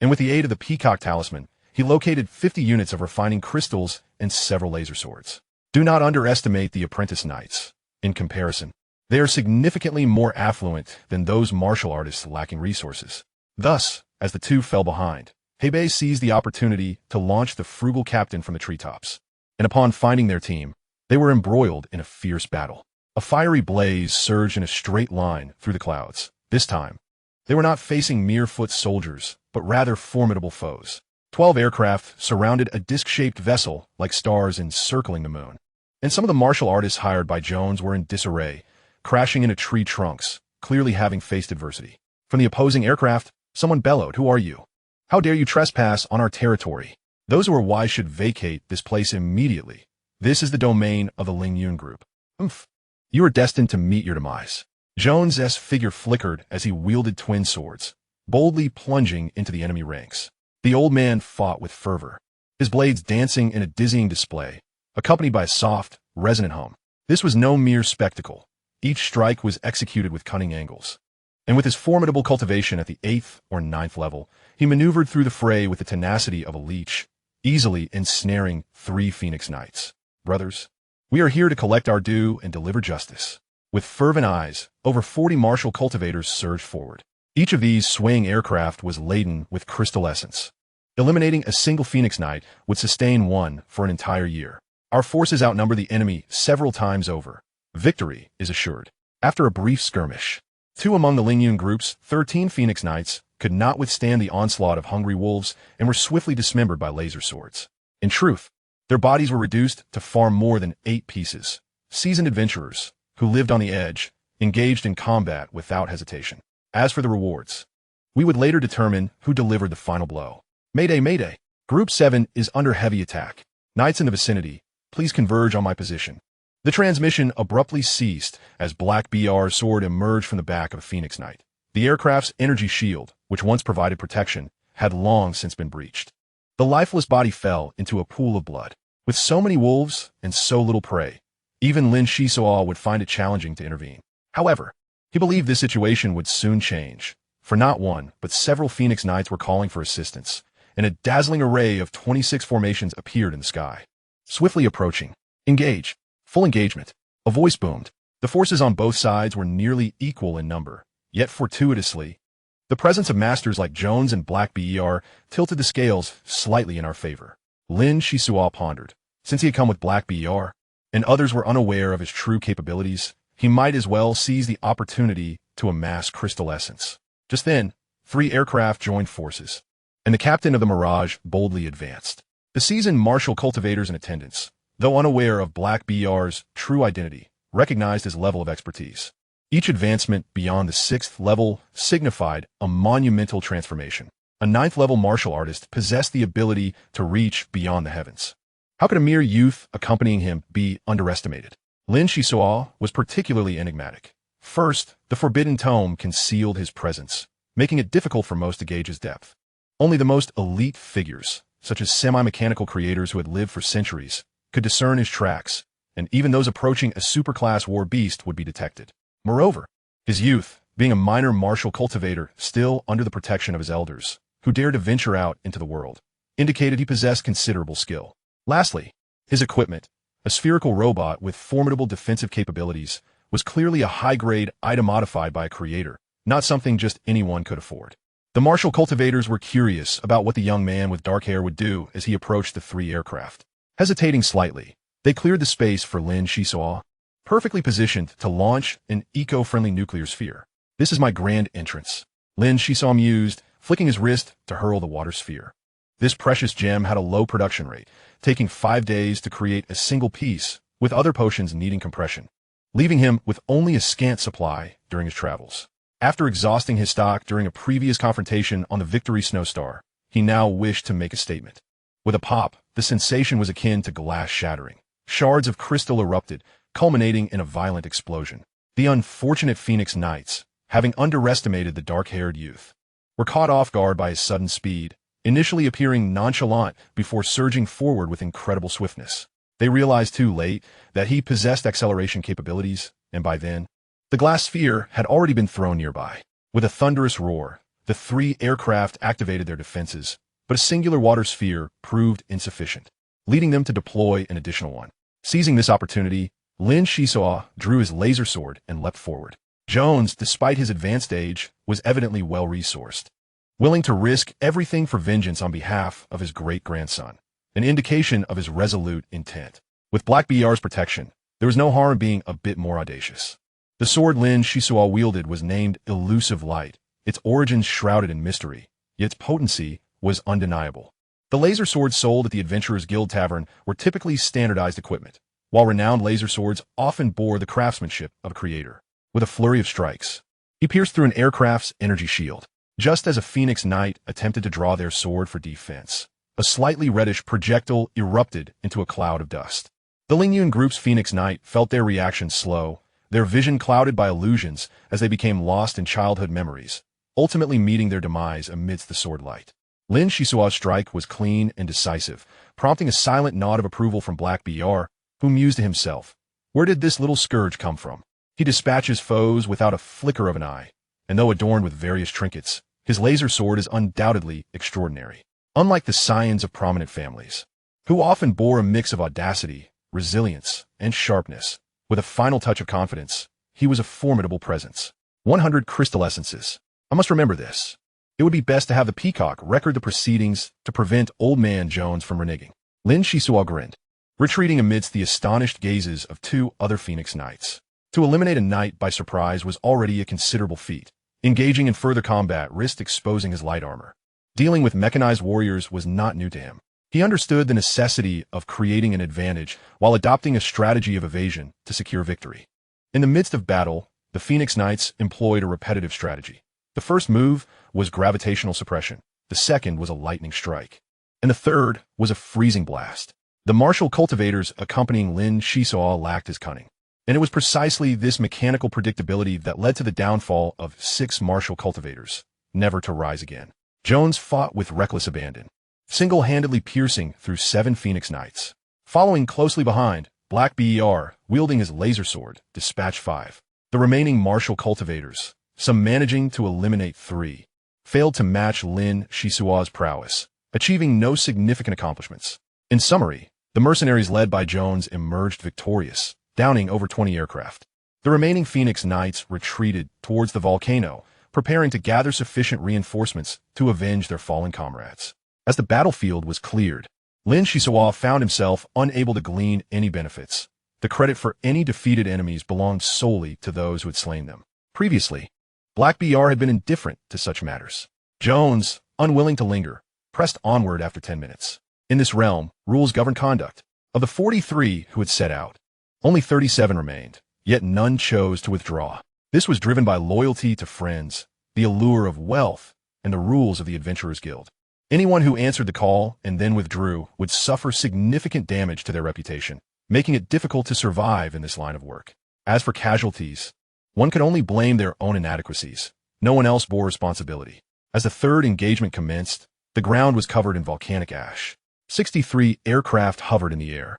and with the aid of the peacock talisman, he located 50 units of refining crystals and several laser swords. Do not underestimate the apprentice knights. In comparison, they are significantly more affluent than those martial artists lacking resources. Thus, as the two fell behind, Hebei seized the opportunity to launch the frugal captain from the treetops, and upon finding their team, they were embroiled in a fierce battle. A fiery blaze surged in a straight line through the clouds. This time, they were not facing mere foot soldiers, but rather formidable foes. 12 aircraft surrounded a disc-shaped vessel like stars encircling the moon, and some of the martial artists hired by Jones were in disarray, crashing into tree trunks, clearly having faced adversity. From the opposing aircraft, someone bellowed, "Who are you? How dare you trespass on our territory? Those who are wise should vacate this place immediately. This is the domain of the Ling Yun Group. You are destined to meet your demise." Jones's figure flickered as he wielded twin swords, boldly plunging into the enemy ranks. The old man fought with fervor, his blades dancing in a dizzying display, accompanied by a soft, resonant hum. This was no mere spectacle. Each strike was executed with cunning angles, and with his formidable cultivation at the 8th or 9th level, he maneuvered through the fray with the tenacity of a leech, easily ensnaring 3 Phoenix Knights. "Brothers, we are here to collect our due and deliver justice." With fervent eyes, over 40 martial cultivators surged forward. Each of these swaying aircraft was laden with crystal essence. Eliminating a single Phoenix Knight would sustain one for an entire year. Our forces outnumber the enemy several times over. Victory is assured. After a brief skirmish, 2 among the Ling Yun Group's 13 Phoenix Knights could not withstand the onslaught of hungry wolves and were swiftly dismembered by laser swords. In truth, their bodies were reduced to far more than 8 pieces. Seasoned adventurers, who lived on the edge, engaged in combat without hesitation. As for the rewards, we would later determine who delivered the final blow. "Mayday, mayday! Group 7 is under heavy attack. Knights in the vicinity, please converge on my position." The transmission abruptly ceased as Black BR's sword emerged from the back of a Phoenix Knight. The aircraft's energy shield, which once provided protection, had long since been breached. The lifeless body fell into a pool of blood. With so many wolves and so little prey, even Lin Xisuo would find it challenging to intervene. However, he believed this situation would soon change, for not one, but several Phoenix Knights were calling for assistance, and a dazzling array of 26 formations appeared in the sky. Swiftly approaching. "Engage." Full engagement. A voice boomed. The forces on both sides were nearly equal in number, yet fortuitously, the presence of masters like Jones and Black BER tilted the scales slightly in our favor. Lin Xisuo pondered. Since he had come with Black BER, and others were unaware of his true capabilities, he might as well seize the opportunity to amass crystal essence. Just then, 3 aircraft joined forces, and the captain of the Mirage boldly advanced. The seasoned martial cultivators in attendance, though unaware of Black BR's true identity, recognized his level of expertise. Each advancement beyond the 6th level signified a monumental transformation. A 9th-level martial artist possessed the ability to reach beyond the heavens. How could a mere youth accompanying him be underestimated? Lin Xisuo was particularly enigmatic. First, the forbidden tome concealed his presence, making it difficult for most to gauge his depth. Only the most elite figures, such as semi-mechanical creators who had lived for centuries, could discern his tracks, and even those approaching a superclass war beast would be detected. Moreover, his youth, being a minor martial cultivator still under the protection of his elders, who dared to venture out into the world, indicated he possessed considerable skill. Lastly, his equipment, a spherical robot with formidable defensive capabilities, was clearly a high-grade item modified by a creator, not something just anyone could afford. The martial cultivators were curious about what the young man with dark hair would do as he approached the three aircraft. Hesitating slightly, they cleared the space for Lin Xisuo, perfectly positioned to launch an eco-friendly nuclear sphere. "This is my grand entrance," Lin Xisuo mused, flicking his wrist to hurl the water sphere. This precious gem had a low production rate, taking 5 days to create a single piece, with other potions needing compression, leaving him with only a scant supply during his travels. After exhausting his stock during a previous confrontation on the Victory Snowstar, he now wished to make a statement. With a pop, the sensation was akin to glass shattering. Shards of crystal erupted, culminating in a violent explosion. The unfortunate Phoenix Knights, having underestimated the dark-haired youth, were caught off guard by his sudden speed, initially appearing nonchalant before surging forward with incredible swiftness. They realized too late that he possessed acceleration capabilities, and by then, the glass sphere had already been thrown nearby. With a thunderous roar, the three aircraft activated their defenses, but a singular water sphere proved insufficient, leading them to deploy an additional one. Seizing this opportunity, Lin Xisuo drew his laser sword and leapt forward. Jones, despite his advanced age, was evidently well-resourced, willing to risk everything for vengeance on behalf of his great-grandson, an indication of his resolute intent. With Black BR's protection, there was no harm in being a bit more audacious. The sword Lin Xisuo wielded was named Elusive Light, its origins shrouded in mystery, yet its potency was undeniable. The laser swords sold at the Adventurers Guild Tavern were typically standardized equipment, while renowned laser swords often bore the craftsmanship of a creator. With a flurry of strikes, he pierced through an aircraft's energy shield, just as a Phoenix Knight attempted to draw their sword for defense. A slightly reddish projectile erupted into a cloud of dust. The Lingyun group's Phoenix Knight felt their reaction slow, their vision clouded by illusions as they became lost in childhood memories, ultimately meeting their demise amidst the sword light. Lin Xisuo's strike was clean and decisive, prompting a silent nod of approval from Black BR, who mused to himself, "Where did this little scourge come from?" He dispatches foes without a flicker of an eye, and though adorned with various trinkets, his laser sword is undoubtedly extraordinary. Unlike the scions of prominent families, who often bore a mix of audacity, resilience, and sharpness, with a final touch of confidence, he was a formidable presence. 100 crystal essences. I must remember this. It would be best to have the Peacock record the proceedings to prevent Old Man Jones from reneging. Lin Xisuo grinned, retreating amidst the astonished gazes of two other Phoenix Knights. To eliminate a knight by surprise was already a considerable feat. Engaging in further combat risked exposing his light armor. Dealing with mechanized warriors was not new to him. He understood the necessity of creating an advantage while adopting a strategy of evasion to secure victory. In the midst of battle, the Phoenix Knights employed a repetitive strategy. The first move was gravitational suppression, the second was a lightning strike, and the third was a freezing blast. The martial cultivators accompanying Lin Xisuo lacked his cunning, and it was precisely this mechanical predictability that led to the downfall of 6 martial cultivators, never to rise again. Jones fought with reckless abandon, single-handedly piercing through 7 Phoenix Knights. Following closely behind, Black BR, wielding his laser sword, dispatched 5. The remaining martial cultivators, some managing to eliminate 3, failed to match Lin Xisuo's prowess, achieving no significant accomplishments. In summary, the mercenaries led by Jones emerged victorious, downing over 20 aircraft. The remaining Phoenix Knights retreated towards the volcano, preparing to gather sufficient reinforcements to avenge their fallen comrades. As the battlefield was cleared, Lin Xisuo found himself unable to glean any benefits. The credit for any defeated enemies belonged solely to those who had slain them. Previously, Black BR had been indifferent to such matters. Jones, unwilling to linger, pressed onward after 10 minutes. In this realm, rules govern conduct. Of the 43 who had set out, only 37 remained, yet none chose to withdraw. This was driven by loyalty to friends, the allure of wealth, and the rules of the Adventurers Guild. Anyone who answered the call and then withdrew would suffer significant damage to their reputation, making it difficult to survive in this line of work. As for casualties, one could only blame their own inadequacies. No one else bore responsibility. As the third engagement commenced, The ground was covered in volcanic ash. 63 aircraft hovered in the air,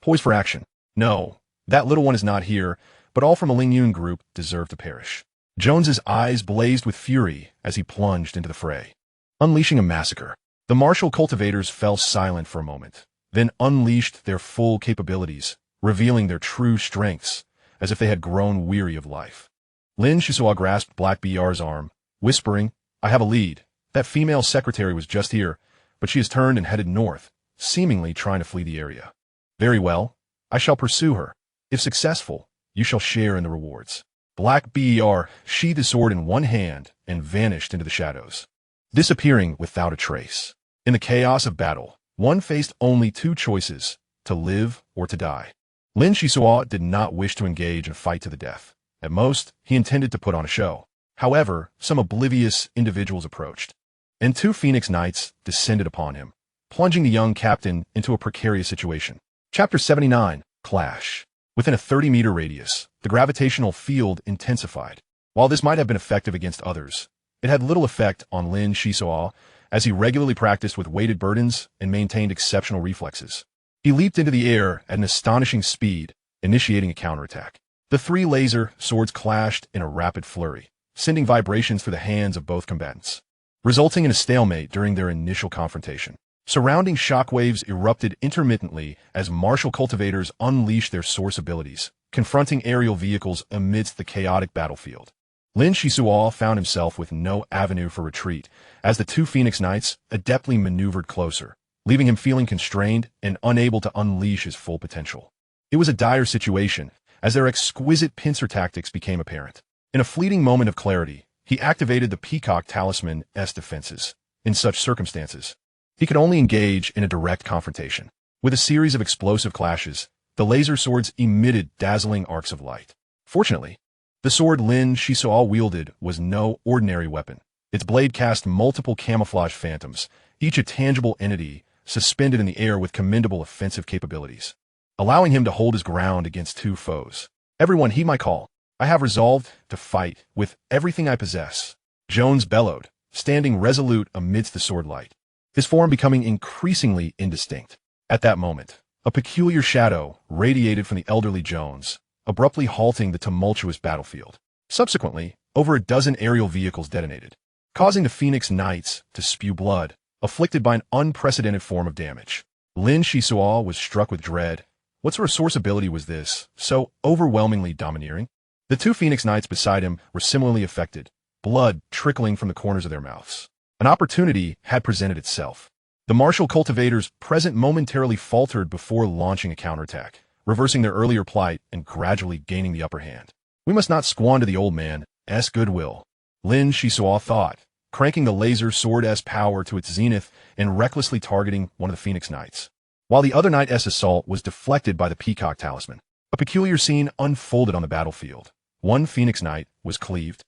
poised for action. No, that little one is not here, but all from a Ling Yun group deserve to perish. Jones's eyes blazed with fury as he plunged into the fray, unleashing a massacre. The martial cultivators fell silent for a moment, then unleashed their full capabilities, revealing their true strengths, as if they had grown weary of life. Lin Xisuo grasped Black BR's arm, whispering, "I have a lead. That female secretary was just here, but she has turned and headed north, seemingly trying to flee the area. Very well, I shall pursue her. If successful, you shall share in the rewards." Black BR sheathed his sword in one hand and vanished into the shadows, disappearing without a trace. In the chaos of battle, one faced only two choices: to live or to die. Lin Xisuo did not wish to engage in a fight to the death. At most, he intended to put on a show. However, some oblivious individuals approached, and two Phoenix Knights descended upon him, plunging the young captain into a precarious situation. Chapter 79, Clash. Within a 30-meter radius, the gravitational field intensified. While this might have been effective against others, it had little effect on Lin Xisuo, as he regularly practiced with weighted burdens and maintained exceptional reflexes. He leaped into the air at an astonishing speed, initiating a counterattack. The three laser swords clashed in a rapid flurry, sending vibrations through the hands of both combatants, resulting in a stalemate during their initial confrontation. Surrounding shockwaves erupted intermittently as martial cultivators unleashed their source abilities, confronting aerial vehicles amidst the chaotic battlefield. Lin Xisuo found himself with no avenue for retreat as the two Phoenix Knights adeptly maneuvered closer, leaving him feeling constrained and unable to unleash his full potential. It was a dire situation, as their exquisite pincer tactics became apparent. In a fleeting moment of clarity, he activated the Peacock Talisman's defenses. In such circumstances, he could only engage in a direct confrontation. With a series of explosive clashes, the laser swords emitted dazzling arcs of light. Fortunately, the sword Lin Xisuo wielded was no ordinary weapon. Its blade cast multiple camouflage phantoms, each a tangible entity suspended in the air with commendable offensive capabilities, allowing him to hold his ground against two foes. "Everyone heed my call. I have resolved to fight with everything I possess," Jones bellowed, standing resolute amidst the sword light, his form becoming increasingly indistinct. At that moment, a peculiar shadow radiated from the elderly Jones, abruptly halting the tumultuous battlefield. Subsequently, over a dozen aerial vehicles detonated, causing the Phoenix Knights to spew blood, afflicted by an unprecedented form of damage. Lin Xisuo was struck with dread. What sort of source ability was this, so overwhelmingly domineering? The two Phoenix Knights beside him were similarly affected, blood trickling from the corners of their mouths. An opportunity had presented itself. The martial cultivators present momentarily faltered before launching a counterattack, reversing their earlier plight and gradually gaining the upper hand. "We must not squander the old man's goodwill," Lin Xisuo thought, cranking the laser sword's power to its zenith and recklessly targeting one of the Phoenix Knights. While the other knight's assault was deflected by the Peacock Talisman, a peculiar scene unfolded on the battlefield. One Phoenix Knight was cleaved,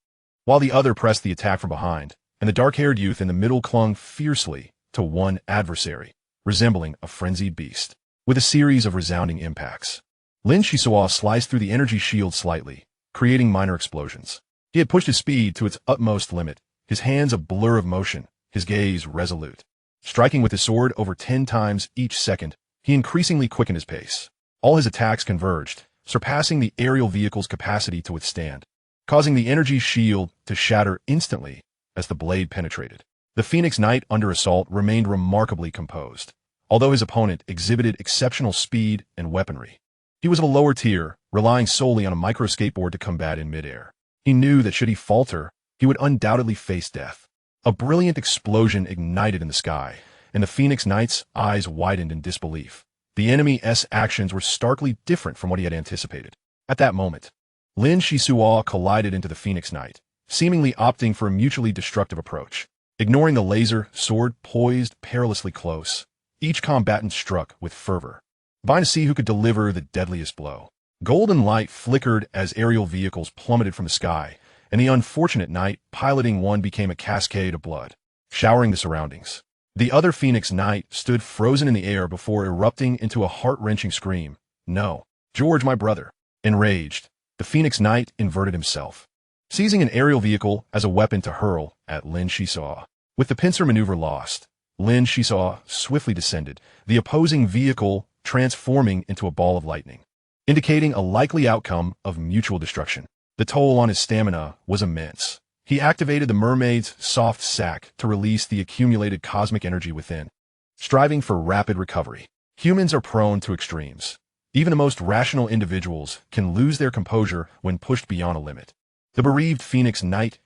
while the other pressed the attack from behind, and the dark-haired youth in the middle clung fiercely to one adversary, resembling a frenzied beast. With a series of resounding impacts, Lin Xisuo sliced through the energy shield slightly, creating minor explosions. He had pushed his speed to its utmost limit, his hands a blur of motion, his gaze resolute. Striking with his sword over 10 times each second, he increasingly quickened his pace. All his attacks converged, surpassing the aerial vehicle's capacity to withstand, causing the energy shield to shatter instantly as the blade penetrated. The Phoenix Knight under assault remained remarkably composed, although his opponent exhibited exceptional speed and weaponry. He was of a lower tier, relying solely on a micro-skateboard to combat in midair. He knew that should he falter, he would undoubtedly face death. A brilliant explosion ignited in the sky, and the Phoenix Knight's eyes widened in disbelief. The enemy's actions were starkly different from what he had anticipated. At that moment, Lin Xisuo collided into the Phoenix Knight, seemingly opting for a mutually destructive approach. Ignoring the laser sword poised perilously close, each combatant struck with fervor, vying to see who could deliver the deadliest blow. Golden light flickered as aerial vehicles plummeted from the sky, and the unfortunate knight piloting one became a cascade of blood, showering the surroundings. The other Phoenix Knight stood frozen in the air before erupting into a heart-wrenching scream. "No, George, my brother." Enraged, the Phoenix Knight inverted himself, seizing an aerial vehicle as a weapon to hurl at Lin Xisuo. With the pincer maneuver lost, Lin Xisuo swiftly descended, the opposing vehicle transforming into a ball of lightning, indicating a likely outcome of mutual destruction. The toll on his stamina was immense. He activated the mermaid's soft sac to release the accumulated cosmic energy within, striving for rapid recovery. Humans are prone to extremes. Even the most rational individuals can lose their composure when pushed beyond a limit. The bereaved Phoenix Knight's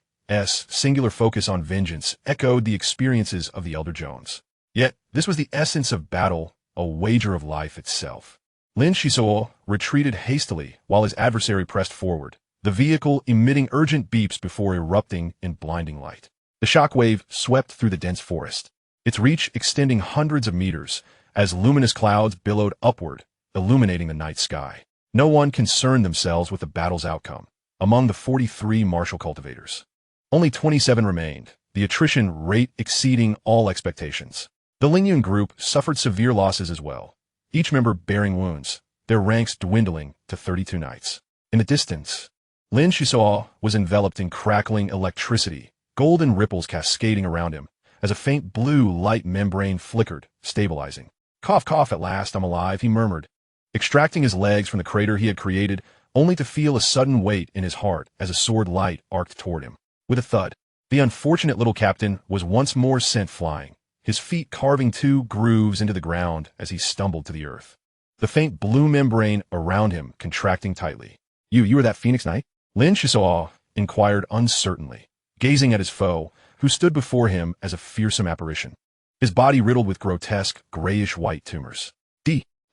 singular focus on vengeance echoed the experiences of the Elder Jones. Yet, this was the essence of battle, a wager of life itself. Lin Xisuo retreated hastily while his adversary pressed forward, the vehicle emitting urgent beeps before erupting in blinding light. The shockwave swept through the dense forest, its reach extending hundreds of meters as luminous clouds billowed upward, illuminating the night sky. No one concerned themselves with the battle's outcome. Among the 43 martial cultivators, only 27 remained, the attrition rate exceeding all expectations. The Lingyun group suffered severe losses as well, each member bearing wounds, their ranks dwindling to 32 knights. In the distance, Lin Xisuo was enveloped in crackling electricity, golden ripples cascading around him, as a faint blue light membrane flickered, stabilizing. "Cough, cough, at last I'm alive," he murmured, extracting his legs from the crater he had created, only to feel a sudden weight in his heart as a sword light arced toward him. With a thud, the unfortunate little captain was once more sent flying, his feet carving 2 grooves into the ground as he stumbled to the earth. The faint blue membrane around him contracting tightly. You were that Phoenix Knight?" Lin Xisuo inquired uncertainly, gazing at his foe, who stood before him as a fearsome apparition, his body riddled with grotesque, grayish-white tumors.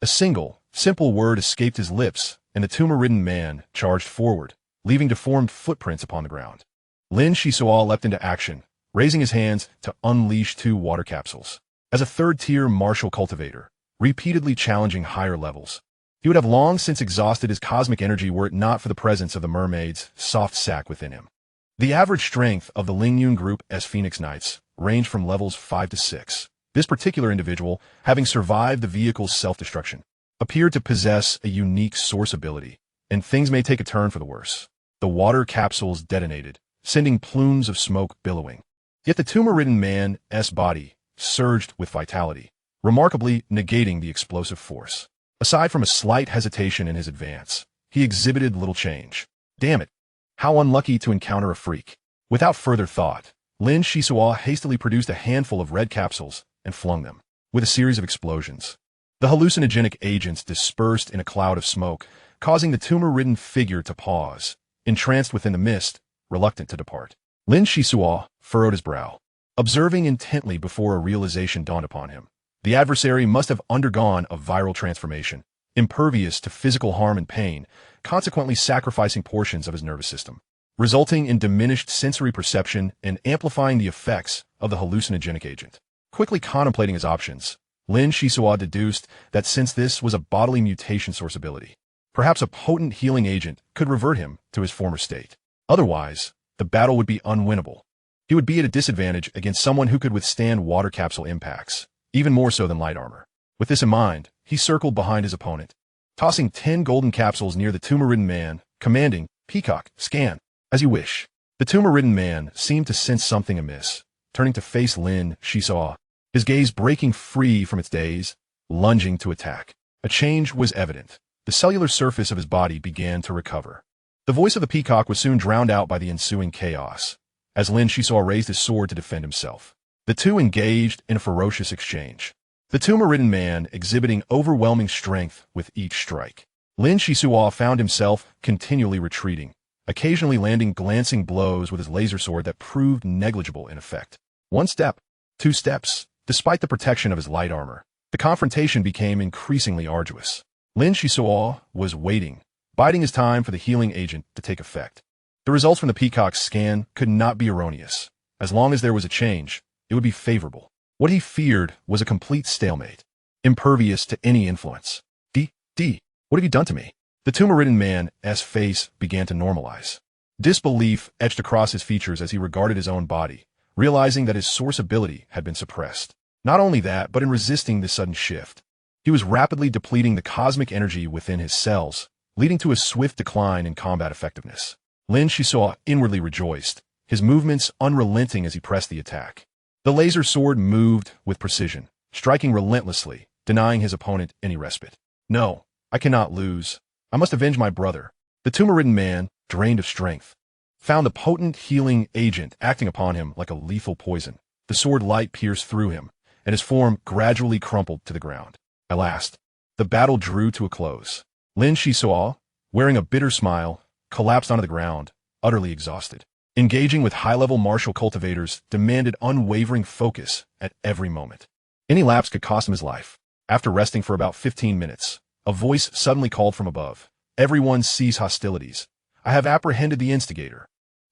A single, simple word escaped his lips, and the tumor-ridden man charged forward, leaving deformed footprints upon the ground. Lin Xisuo leapt into action, raising his hands to unleash 2 water capsules. As a third-tier martial cultivator, repeatedly challenging higher levels, he would have long since exhausted his cosmic energy were it not for the presence of the mermaid's soft sac within him. The average strength of the Lingyun group as Phoenix Knights ranged from levels 5 to 6. This particular individual, having survived the vehicle's self-destruction, appeared to possess a unique source ability, and things may take a turn for the worse. The water capsules detonated, sending plumes of smoke billowing. Yet the tumor-ridden man's body surged with vitality, remarkably negating the explosive force. Aside from a slight hesitation in his advance, he exhibited little change. Damn it! How unlucky to encounter a freak. Without further thought, Lin Xisuo hastily produced a handful of red capsules and flung them. With a series of explosions, the hallucinogenic agents dispersed in a cloud of smoke, causing the tumor-ridden figure to pause, entranced within the mist, reluctant to depart. Lin Xisuo furrowed his brow, observing intently before a realization dawned upon him. The adversary must have undergone a viral transformation, impervious to physical harm and pain, consequently sacrificing portions of his nervous system, resulting in diminished sensory perception and amplifying the effects of the hallucinogenic agent. Quickly contemplating his options, Lin Xisuo deduced that since this was a bodily mutation source ability, perhaps a potent healing agent could revert him to his former state. Otherwise, the battle would be unwinnable. He would be at a disadvantage against someone who could withstand water capsule impacts, even more so than light armor. With this in mind, he circled behind his opponent, tossing 10 golden capsules near the tumor-ridden man, commanding, "Peacock, scan, as you wish." The tumor-ridden man seemed to sense something amiss, turning to face Lin Xisuo, his gaze breaking free from its daze, lunging to attack. A change was evident. The cellular surface of his body began to recover. The voice of the peacock was soon drowned out by the ensuing chaos, as Lin Xisuo raised his sword to defend himself. The two engaged in a ferocious exchange, the tumor-ridden man exhibiting overwhelming strength with each strike. Lin Xisuo found himself continually retreating, occasionally landing glancing blows with his laser sword that proved negligible in effect. 1 step, 2 steps. Despite the protection of his light armor, the confrontation became increasingly arduous. Lin Xisuo was waiting, biding his time for the healing agent to take effect. The results from the peacock's scan could not be erroneous. As long as there was a change, it would be favorable. What he feared was a complete stalemate, impervious to any influence. What have you done to me?" The tumor-ridden man's face began to normalize. Disbelief etched across his features as he regarded his own body, realizing that his source ability had been suppressed. Not only that, but in resisting this sudden shift, he was rapidly depleting the cosmic energy within his cells, leading to a swift decline in combat effectiveness. Lin Xisuo inwardly rejoiced, his movements unrelenting as he pressed the attack. The laser sword moved with precision, striking relentlessly, denying his opponent any respite. No, I cannot lose. I must avenge my brother. The tumor-ridden man, drained of strength, found a potent healing agent acting upon him like a lethal poison. The sword light pierced through him, and his form gradually crumpled to the ground. At last, the battle drew to a close. Lin Xisuo, wearing a bitter smile, collapsed onto the ground, utterly exhausted. Engaging with high-level martial cultivators demanded unwavering focus at every moment. Any lapse could cost him his life. After resting for about 15 minutes, a voice suddenly called from above. Everyone cease hostilities. I have apprehended the instigator.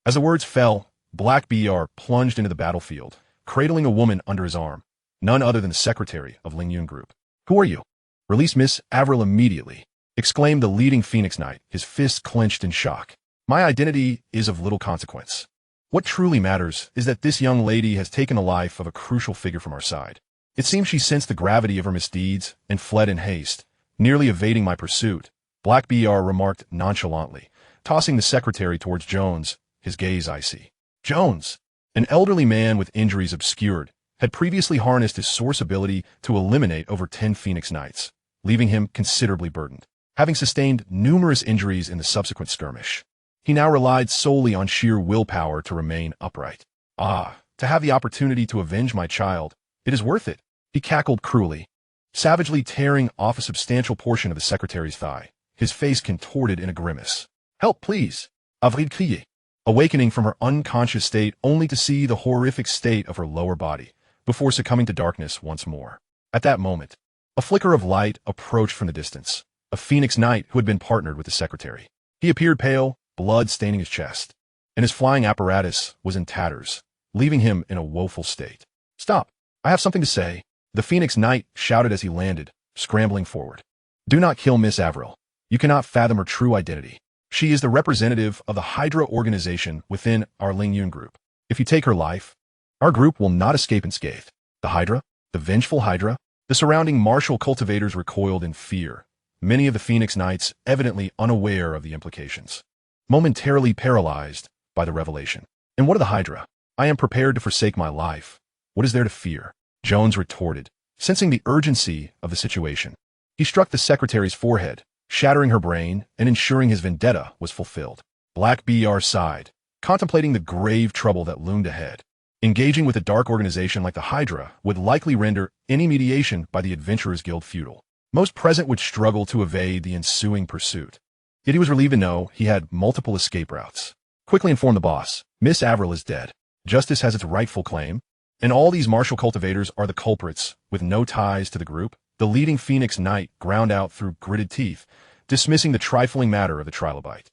As the words fell, Black BR plunged into the battlefield, cradling a woman under his arm, none other than the secretary of Lin Yun Group. Who are you? Release Miss Avril immediately, exclaimed the leading Phoenix Knight, his fists clenched in shock. My identity is of little consequence. What truly matters is that this young lady has taken the life of a crucial figure from our side. It seems she sensed the gravity of her misdeeds and fled in haste, nearly evading my pursuit. Black BR remarked nonchalantly, tossing the secretary towards Jones, his gaze icy. Jones, an elderly man with injuries obscured, had previously harnessed his source ability to eliminate over 10 Phoenix Knights, leaving him considerably burdened. Having sustained numerous injuries in the subsequent skirmish, he now relied solely on sheer willpower to remain upright. Ah, to have the opportunity to avenge my child, it is worth it, he cackled cruelly, savagely tearing off a substantial portion of the secretary's thigh, his face contorted in a grimace. Help, please, Avril cried, awakening from her unconscious state only to see the horrific state of her lower body, before succumbing to darkness once more. At that moment, a flicker of light approached from the distance, a Phoenix Knight who had been partnered with the secretary. He appeared pale, blood staining his chest, and his flying apparatus was in tatters, leaving him in a woeful state. Stop! I have something to say, the Phoenix Knight shouted as he landed, scrambling forward. Do not kill Miss Avril. You cannot fathom her true identity. She is the representative of the Hydra organization within our Lin Yun Group. If you take her life, our group will not escape unscathed. The Hydra? The vengeful Hydra? The surrounding martial cultivators recoiled in fear, many of the Phoenix Knights evidently unaware of the implications, momentarily paralyzed by the revelation. And what of the Hydra? I am prepared to forsake my life. What is there to fear? Jones retorted, sensing the urgency of the situation. He struck the secretary's forehead, shattering her brain and ensuring his vendetta was fulfilled. Black BR sighed, contemplating the grave trouble that loomed ahead. Engaging with a dark organization like the Hydra would likely render any mediation by the Adventurers Guild futile. Most present would struggle to evade the ensuing pursuit. Yet he was relieved to know he had multiple escape routes. Quickly informed the boss, Miss Avril is dead. Justice has its rightful claim, and all these martial cultivators are the culprits, with no ties to the group. The leading Phoenix Knight ground out through gritted teeth, dismissing the trifling matter of the trilobite.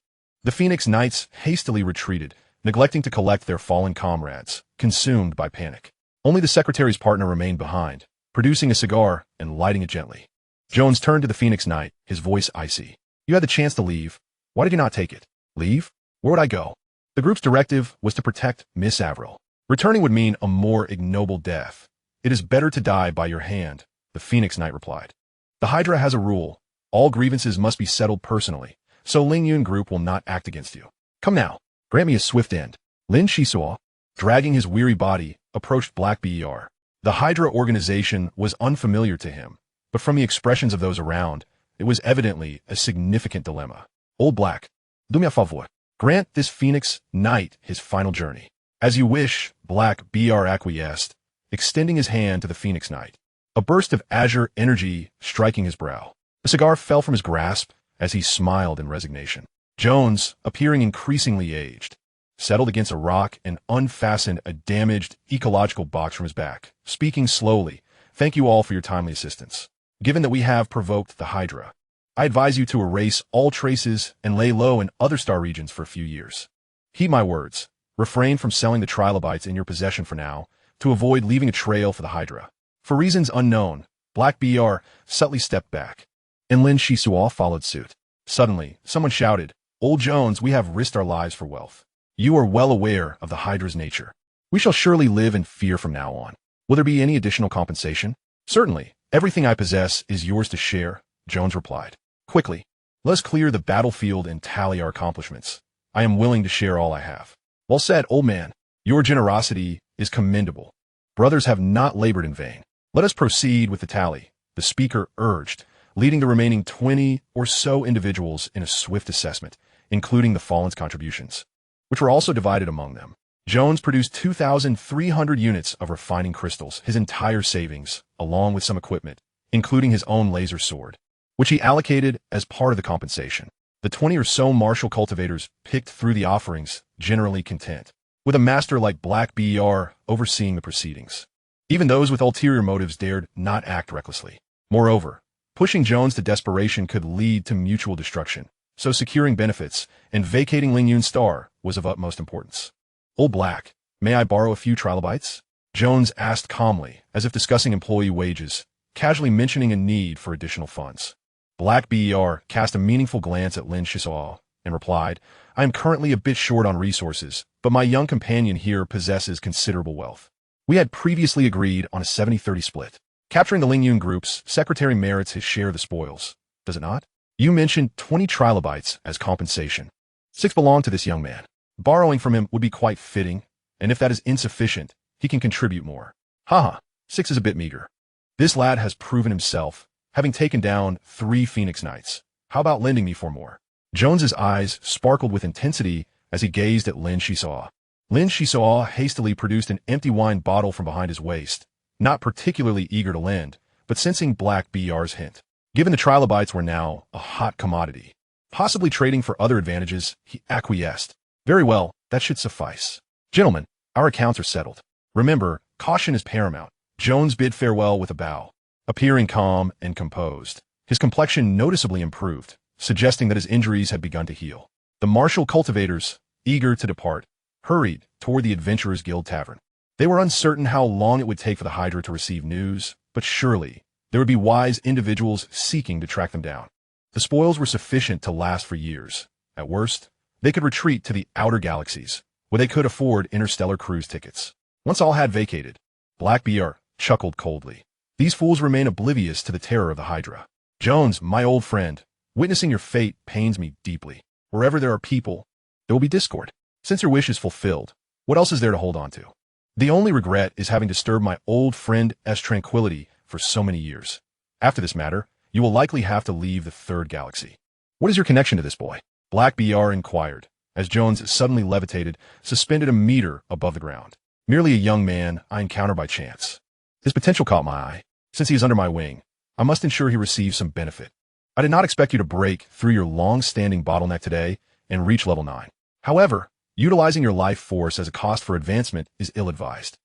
The Phoenix Knights hastily retreated, neglecting to collect their fallen comrades, consumed by panic. Only the secretary's partner remained behind, producing a cigar and lighting it gently. Jones turned to the Phoenix Knight, his voice icy. You had the chance to leave. Why did you not take it? Leave? Where would I go? The group's directive was to protect Miss Avril. Returning would mean a more ignoble death. It is better to die by your hand, the Phoenix Knight replied. The Hydra has a rule. All grievances must be settled personally, so Lin Yun Group will not act against you. Come now, grant me a swift end. Lin Xisuo, dragging his weary body, approached Black BR. The Hydra organization was unfamiliar to him, but from the expressions of those around, it was evidently a significant dilemma. Old Black, do me a favor. Grant this Phoenix Knight his final journey. As you wish, Black BR acquiesced, extending his hand to the Phoenix Knight. A burst of azure energy striking his brow. The cigar fell from his grasp as he smiled in resignation. Jones, appearing increasingly aged, settled against a rock and unfastened a damaged ecological box from his back, speaking slowly. Thank you all for your timely assistance. Given that we have provoked the Hydra, I advise you to erase all traces and lay low in other star regions for a few years. Heed my words. Refrain from selling the trilobites in your possession for now, to avoid leaving a trail for the Hydra. For reasons unknown, Black BR subtly stepped back, and Lin Xisuo followed suit. Suddenly, someone shouted, Old Jones, we have risked our lives for wealth. You are well aware of the Hydra's nature. We shall surely live in fear from now on. Will there be any additional compensation? Certainly. Everything I possess is yours to share, Jones replied. Quickly, let us clear the battlefield and tally our accomplishments. I am willing to share all I have. Well said, old man. Your generosity is commendable. Brothers have not labored in vain. Let us proceed with the tally, the speaker urged, leading the remaining 20 or so individuals in a swift assessment, including the fallen's contributions, which were also divided among them. Jones produced 2,300 units of refining crystals, his entire savings, along with some equipment, including his own laser sword, which he allocated as part of the compensation. The 20 or so martial cultivators picked through the offerings, generally content, with a master like Black Ber overseeing the proceedings. Even those with ulterior motives dared not act recklessly. Moreover, pushing Jones to desperation could lead to mutual destruction, so securing benefits and vacating Ling Yun's star was of utmost importance. "Old Black, may I borrow a few trilobites?" Jones asked calmly, as if discussing employee wages, casually mentioning a need for additional funds. Black Ber cast a meaningful glance at Lin Xisuo and replied, "I am currently a bit short on resources, but my young companion here possesses considerable wealth. We had previously agreed on a 70-30 split. Capturing the Ling Yun groups, Secretary merits his share of the spoils, does it not? You mentioned 20 trilobites as compensation. 6 belong to this young man. Borrowing from him would be quite fitting, and if that is insufficient, he can contribute more. Haha, 6 is a bit meager. This lad has proven himself, having taken down 3 Phoenix Knights. How about lending me 4 more?" Jones's eyes sparkled with intensity as he gazed at Lin Xisuo. Lin Xisuo hastily produced an empty wine bottle from behind his waist, not particularly eager to lend, but sensing Black Ber's hint. Given the trilobites were now a hot commodity, possibly trading for other advantages, he acquiesced. "Very well, that should suffice. Gentlemen, our accounts are settled. Remember, caution is paramount." Jones bid farewell with a bow. Appearing calm and composed, his complexion noticeably improved, suggesting that his injuries had begun to heal. The martial cultivators, eager to depart, hurried toward the Adventurers Guild Tavern. They were uncertain how long it would take for the Hydra to receive news, but surely there would be wise individuals seeking to track them down. The spoils were sufficient to last for years. At worst, they could retreat to the outer galaxies, where they could afford interstellar cruise tickets. Once all had vacated, Black Ber chuckled coldly. "These fools remain oblivious to the terror of the Hydra. Jones, my old friend, witnessing your fate pains me deeply. Wherever there are people, there will be discord. Since your wish is fulfilled, what else is there to hold on to? The only regret is having disturbed my old friend's tranquility for so many years. After this matter, you will likely have to leave the third galaxy. What is your connection to this boy?" Black Ber inquired, as Jones suddenly levitated, suspended a meter above the ground. "Merely a young man I encountered by chance. His potential caught my eye. Since he is under my wing, I must ensure he receives some benefit. I did not expect you to break through your long-standing bottleneck today and reach level 9. However, utilizing your life force as a cost for advancement is ill-advised.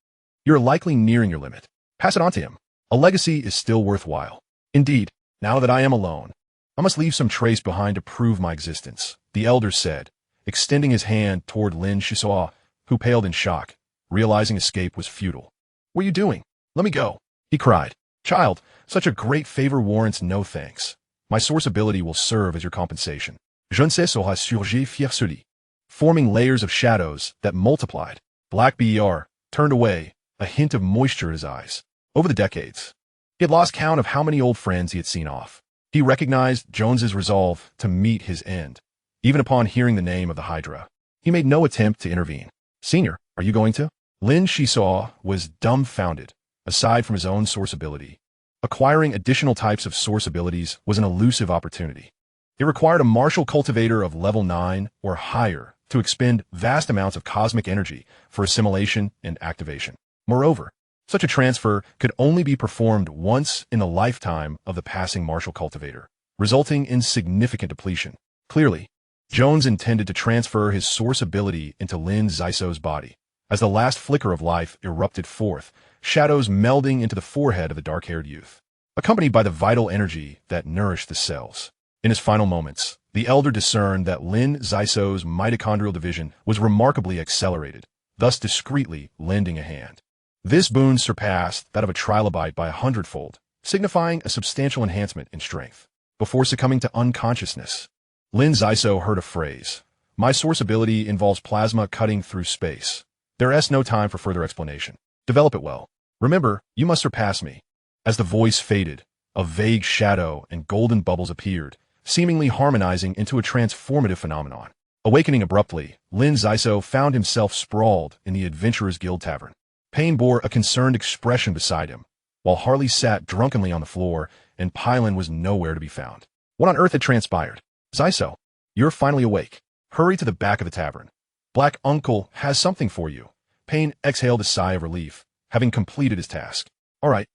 You are likely nearing your limit. Pass it on to him. A legacy is still worthwhile. Indeed, now that I am alone, I must leave some trace behind to prove my existence," the elder said, extending his hand toward Lin Xisuo, who paled in shock, realizing escape was futile. "What are you doing? Let me go," he cried. "Child, such a great favor warrants no thanks. My source ability will serve as your compensation. Je ne sais sera surgir fier celui." Forming layers of shadows that multiplied, Black Ber turned away, a hint of moisture in his eyes. Over the decades, he had lost count of how many old friends he had seen off. He recognized Jones's resolve to meet his end. Even upon hearing the name of the Hydra, he made no attempt to intervene. "Senior, are you going to?" Lin Xisuo was dumbfounded. Aside from his own source ability, acquiring additional types of source abilities was an elusive opportunity. It required a martial cultivator of level 9 or higher to expend vast amounts of cosmic energy for assimilation and activation. Moreover, such a transfer could only be performed once in the lifetime of the passing martial cultivator, resulting in significant depletion. Clearly, Jones intended to transfer his source ability into Lin Xisuo's body. As the last flicker of life erupted forth, shadows melding into the forehead of the dark-haired youth, accompanied by the vital energy that nourished the cells. In his final moments, the elder discerned that Lin Xisuo's mitochondrial division was remarkably accelerated, thus discreetly lending a hand. This boon surpassed that of a trilobite by 100-fold, signifying a substantial enhancement in strength. Before succumbing to unconsciousness, Lin Xisuo heard a phrase. "My source ability involves plasma cutting through space. There is no time for further explanation. Develop it well. Remember, you must surpass me." As the voice faded, a vague shadow and golden bubbles appeared, seemingly harmonizing into a transformative phenomenon. Awakening abruptly, Lin Xisuo found himself sprawled in the Adventurers Guild Tavern. Payne bore a concerned expression beside him, while Harley sat drunkenly on the floor, and Pylon was nowhere to be found. What on earth had transpired? Xisuo, you're finally awake. Hurry to the back of the tavern. Black Uncle has something for you. Payne exhaled a sigh of relief, having completed his task. All right,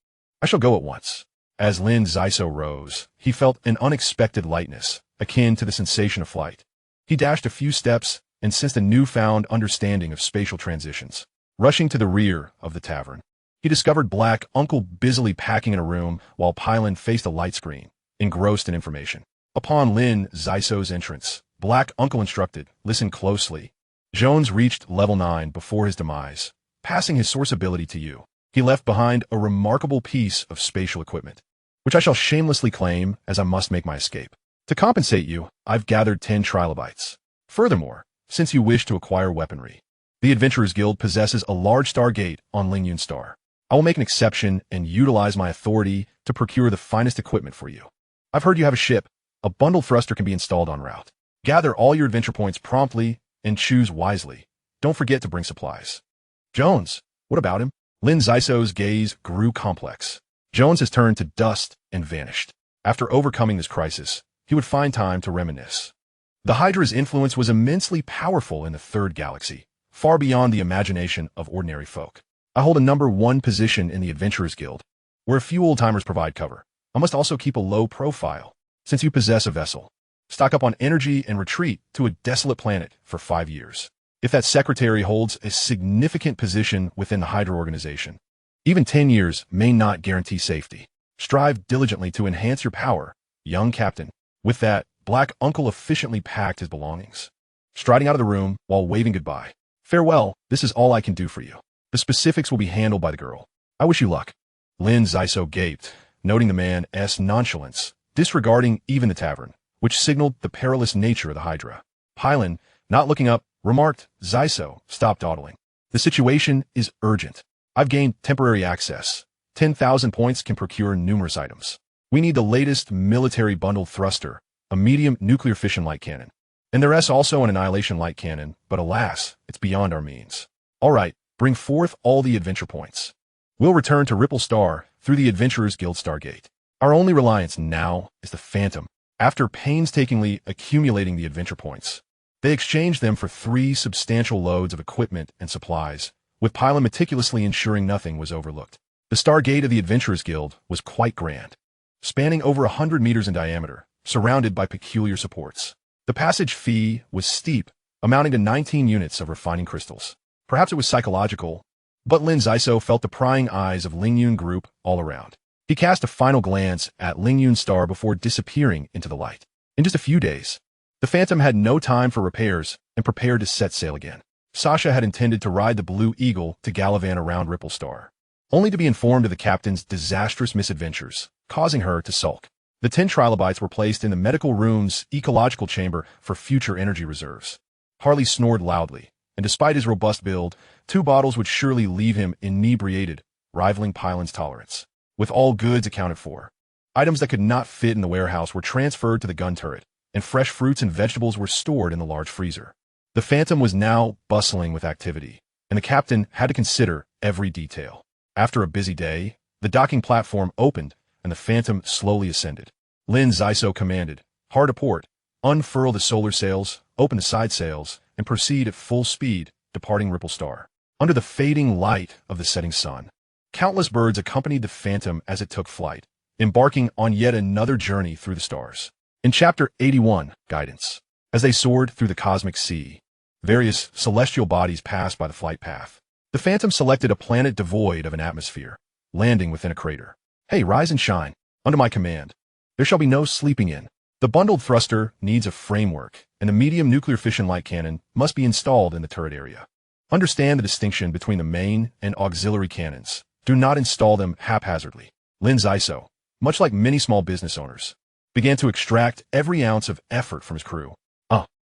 I shall go at once. As Lin Xisuo rose, he felt an unexpected lightness, akin to the sensation of flight. He dashed a few steps and sensed a newfound understanding of spatial transitions. Rushing to the rear of the tavern, he discovered Black Uncle busily packing in a room while Pylon faced a light screen, engrossed in information. Upon Lin Xisuo's entrance, Black Uncle instructed, "Listen closely. Jones reached level 9 before his demise, passing his source ability to you. He left behind a remarkable piece of spatial equipment, which I shall shamelessly claim as I must make my escape. To compensate you, I've gathered 10 trilobites. Furthermore, since you wish to acquire weaponry, the Adventurers Guild possesses a large stargate on Lingyun Star. I will make an exception and utilize my authority to procure the finest equipment for you. I've heard you have a ship. A bundle thruster can be installed en route. Gather all your adventure points promptly and choose wisely. Don't forget to bring supplies." Jones, what about him? Lin Xisuo's gaze grew complex. Jones has turned to dust and vanished. After overcoming this crisis, he would find time to reminisce. The Hydra's influence was immensely powerful in the Third Galaxy, far beyond the imagination of ordinary folk. I hold a #1 position in the Adventurers Guild, where a few old-timers provide cover. I must also keep a low profile. Since you possess a vessel, stock up on energy and retreat to a desolate planet for 5 years. If that secretary holds a significant position within the Hydra organization, even 10 years may not guarantee safety. Strive diligently to enhance your power, young captain. With that, Black Uncle efficiently packed his belongings, striding out of the room while waving goodbye. "Farewell, this is all I can do for you. The specifics will be handled by the girl. I wish you luck." Lin Xisuo gaped, noting the man's nonchalance, disregarding even the tavern, which signaled the perilous nature of the Hydra. Pylon, not looking up, remarked, "Xisuo, stop dawdling. The situation is urgent. I've gained temporary access. 10,000 points can procure numerous items. We need the latest military bundled thruster, a medium nuclear fission light cannon, and there is also an annihilation light cannon, but alas, it's beyond our means. All right, bring forth all the adventure points. We'll return to Ripple Star through the Adventurers Guild Stargate. Our only reliance now is the Phantom." After painstakingly accumulating the adventure points, they exchanged them for 3 substantial loads of equipment and supplies, with Pylon meticulously ensuring nothing was overlooked. The Stargate of the Adventurers Guild was quite grand, spanning over 100 meters in diameter, surrounded by peculiar supports. The passage fee was steep, amounting to 19 units of refining crystals. Perhaps it was psychological, but Lin Xisuo felt the prying eyes of Lingyun Group all around. He cast a final glance at Lingyun Star before disappearing into the light. In just a few days, the Phantom had no time for repairs and prepared to set sail again. Sasha had intended to ride the Blue Eagle to gallivant around Ripple Star, only to be informed of the captain's disastrous misadventures, causing her to sulk. The 10 trilobites were placed in the medical room's ecological chamber for future energy reserves. Harley snored loudly, and despite his robust build, 2 bottles would surely leave him inebriated, rivaling Pylon's tolerance. With all goods accounted for, items that could not fit in the warehouse were transferred to the gun turret, and fresh fruits and vegetables were stored in the large freezer. The Phantom was now bustling with activity, and the captain had to consider every detail. After a busy day, the docking platform opened, and the Phantom slowly ascended. Lin Xisuo commanded, "Hard a port, unfurl the solar sails, open the side sails, and proceed at full speed, departing Ripple Star." Under the fading light of the setting sun, countless birds accompanied the Phantom as it took flight, embarking on yet another journey through the stars. In Chapter 81, Guidance, as they soared through the cosmic sea, various celestial bodies passed by the flight path. The Phantom selected a planet devoid of an atmosphere, landing within a crater. "Hey, rise and shine. Under my command, there shall be no sleeping in. The bundled thruster needs a framework, and the medium nuclear fission light cannon must be installed in the turret area. Understand the distinction between the main and auxiliary cannons. Do not install them haphazardly." Lin Xisuo, much like many small business owners, began to extract every ounce of effort from his crew.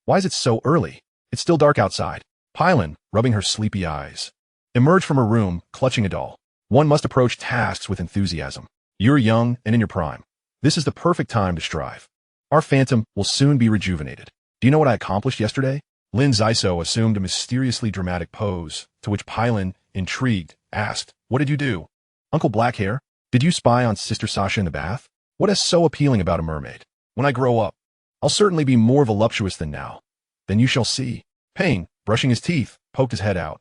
Why is it so early? It's still dark outside." Pylon, rubbing her sleepy eyes, emerged from her room, clutching a doll. "One must approach tasks with enthusiasm. You're young and in your prime. This is the perfect time to strive. Our Phantom will soon be rejuvenated. Do you know what I accomplished yesterday?" Lin Xisuo assumed a mysteriously dramatic pose, to which Pylon intrigued, asked, "What did you do? Uncle Blackhair? Did you spy on Sister Sasha in the bath? What is so appealing about a mermaid? When I grow up, I'll certainly be more voluptuous than now. Then you shall see." Payne, brushing his teeth, poked his head out,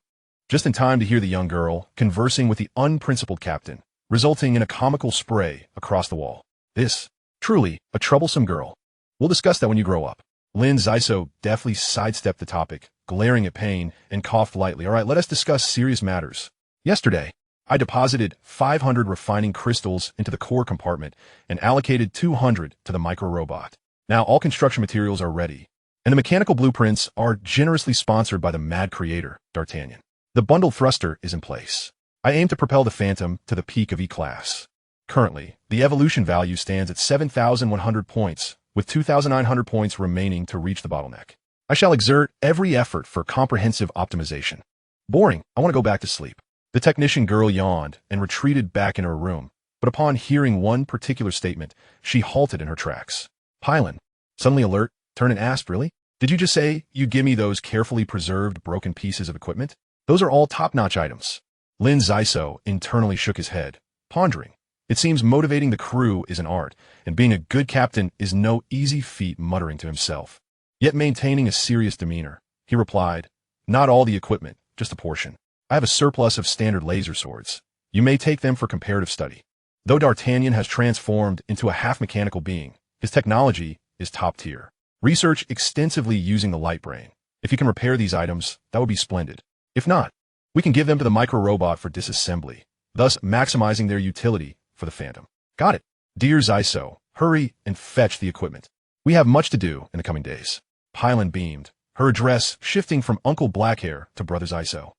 just in time to hear the young girl conversing with the unprincipled captain, resulting in a comical spray across the wall. This, truly, a troublesome girl. "We'll discuss that when you grow up." Lin Xisuo deftly sidestepped the topic, glaring at Payne, and coughed lightly. "All right, let us discuss serious matters. Yesterday, I deposited 500 refining crystals into the core compartment and allocated 200 to the micro-robot. Now all construction materials are ready, and the mechanical blueprints are generously sponsored by the mad creator, D'Artagnan. The bundled thruster is in place. I aim to propel the Phantom to the peak of E-class. Currently, the evolution value stands at 7,100 points, with 2,900 points remaining to reach the bottleneck. I shall exert every effort for comprehensive optimization." "Boring. I want to go back to sleep." The technician girl yawned and retreated back in her room, but upon hearing one particular statement, she halted in her tracks. Pylon, suddenly alert, turned and asked, "Really? Did you just say you'd give me those carefully preserved broken pieces of equipment? Those are all top-notch items." Lin Xisuo internally shook his head, pondering. It seems motivating the crew is an art, and being a good captain is no easy feat. Muttering to himself, yet maintaining a serious demeanor, he replied, "Not all the equipment, just a portion. I have a surplus of standard laser swords. You may take them for comparative study." Though D'Artagnan has transformed into a half-mechanical being, his technology is top-tier. Research extensively using the light brain. If you can repair these items, that would be splendid. If not, we can give them to the micro-robot for disassembly, thus maximizing their utility for the Phantom. "Got it. Dear Xisuo, hurry and fetch the equipment. We have much to do in the coming days." Pylon beamed, her address shifting from Uncle Blackhair to Brother Xisuo.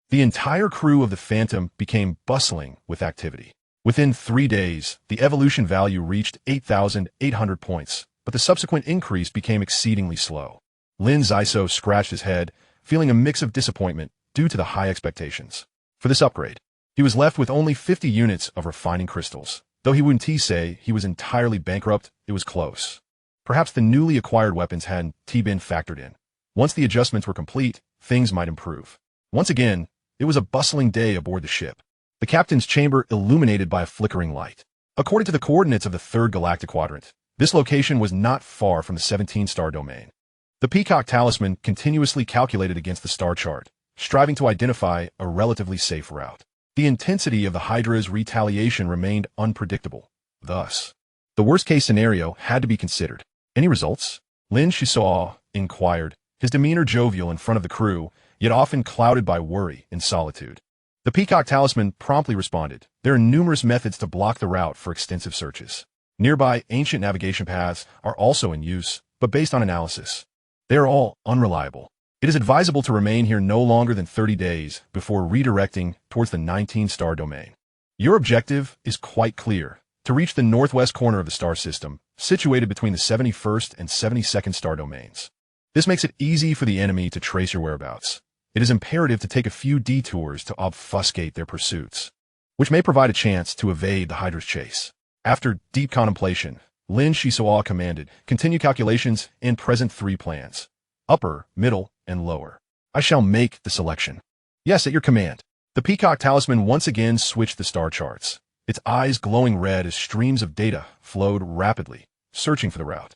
The entire crew of the Phantom became bustling with activity. Within 3 days, the evolution value reached 8,800 points, but the subsequent increase became exceedingly slow. Lin Xisuo scratched his head, feeling a mix of disappointment due to the high expectations. For this upgrade, he was left with only 50 units of refining crystals. Though he wouldn't say he was entirely bankrupt, it was close. Perhaps the newly acquired weapons hadn't been factored in. Once the adjustments were complete, things might improve. Once again, it was a bustling day aboard the ship. The captain's chamber illuminated by a flickering light. According to the coordinates of the 3rd Galactic Quadrant, this location was not far from the 17-star domain. The Peacock Talisman continuously calculated against the star chart, striving to identify a relatively safe route. The intensity of the Hydra's retaliation remained unpredictable. Thus, the worst-case scenario had to be considered. "Any results?" Lin Xisuo inquired, his demeanor jovial in front of the crew, yet often clouded by worry and solitude. The Peacock Talisman promptly responded, "There are numerous methods to block the route for extensive searches. Nearby ancient navigation paths are also in use, but based on analysis, they are all unreliable. It is advisable to remain here no longer than 30 days before redirecting towards the 19-star domain. Your objective is quite clear, to reach the northwest corner of the star system, situated between the 71st and 72nd star domains. This makes it easy for the enemy to trace your whereabouts. It is imperative to take a few detours to obfuscate their pursuits, which may provide a chance to evade the Hydra's chase." After deep contemplation, Lin Xisuo commanded, "Continue calculations and present 3 plans. Upper, middle, and lower. I shall make the selection." "Yes, at your command." The Peacock Talisman once again switched the star charts, its eyes glowing red as streams of data flowed rapidly, searching for the route.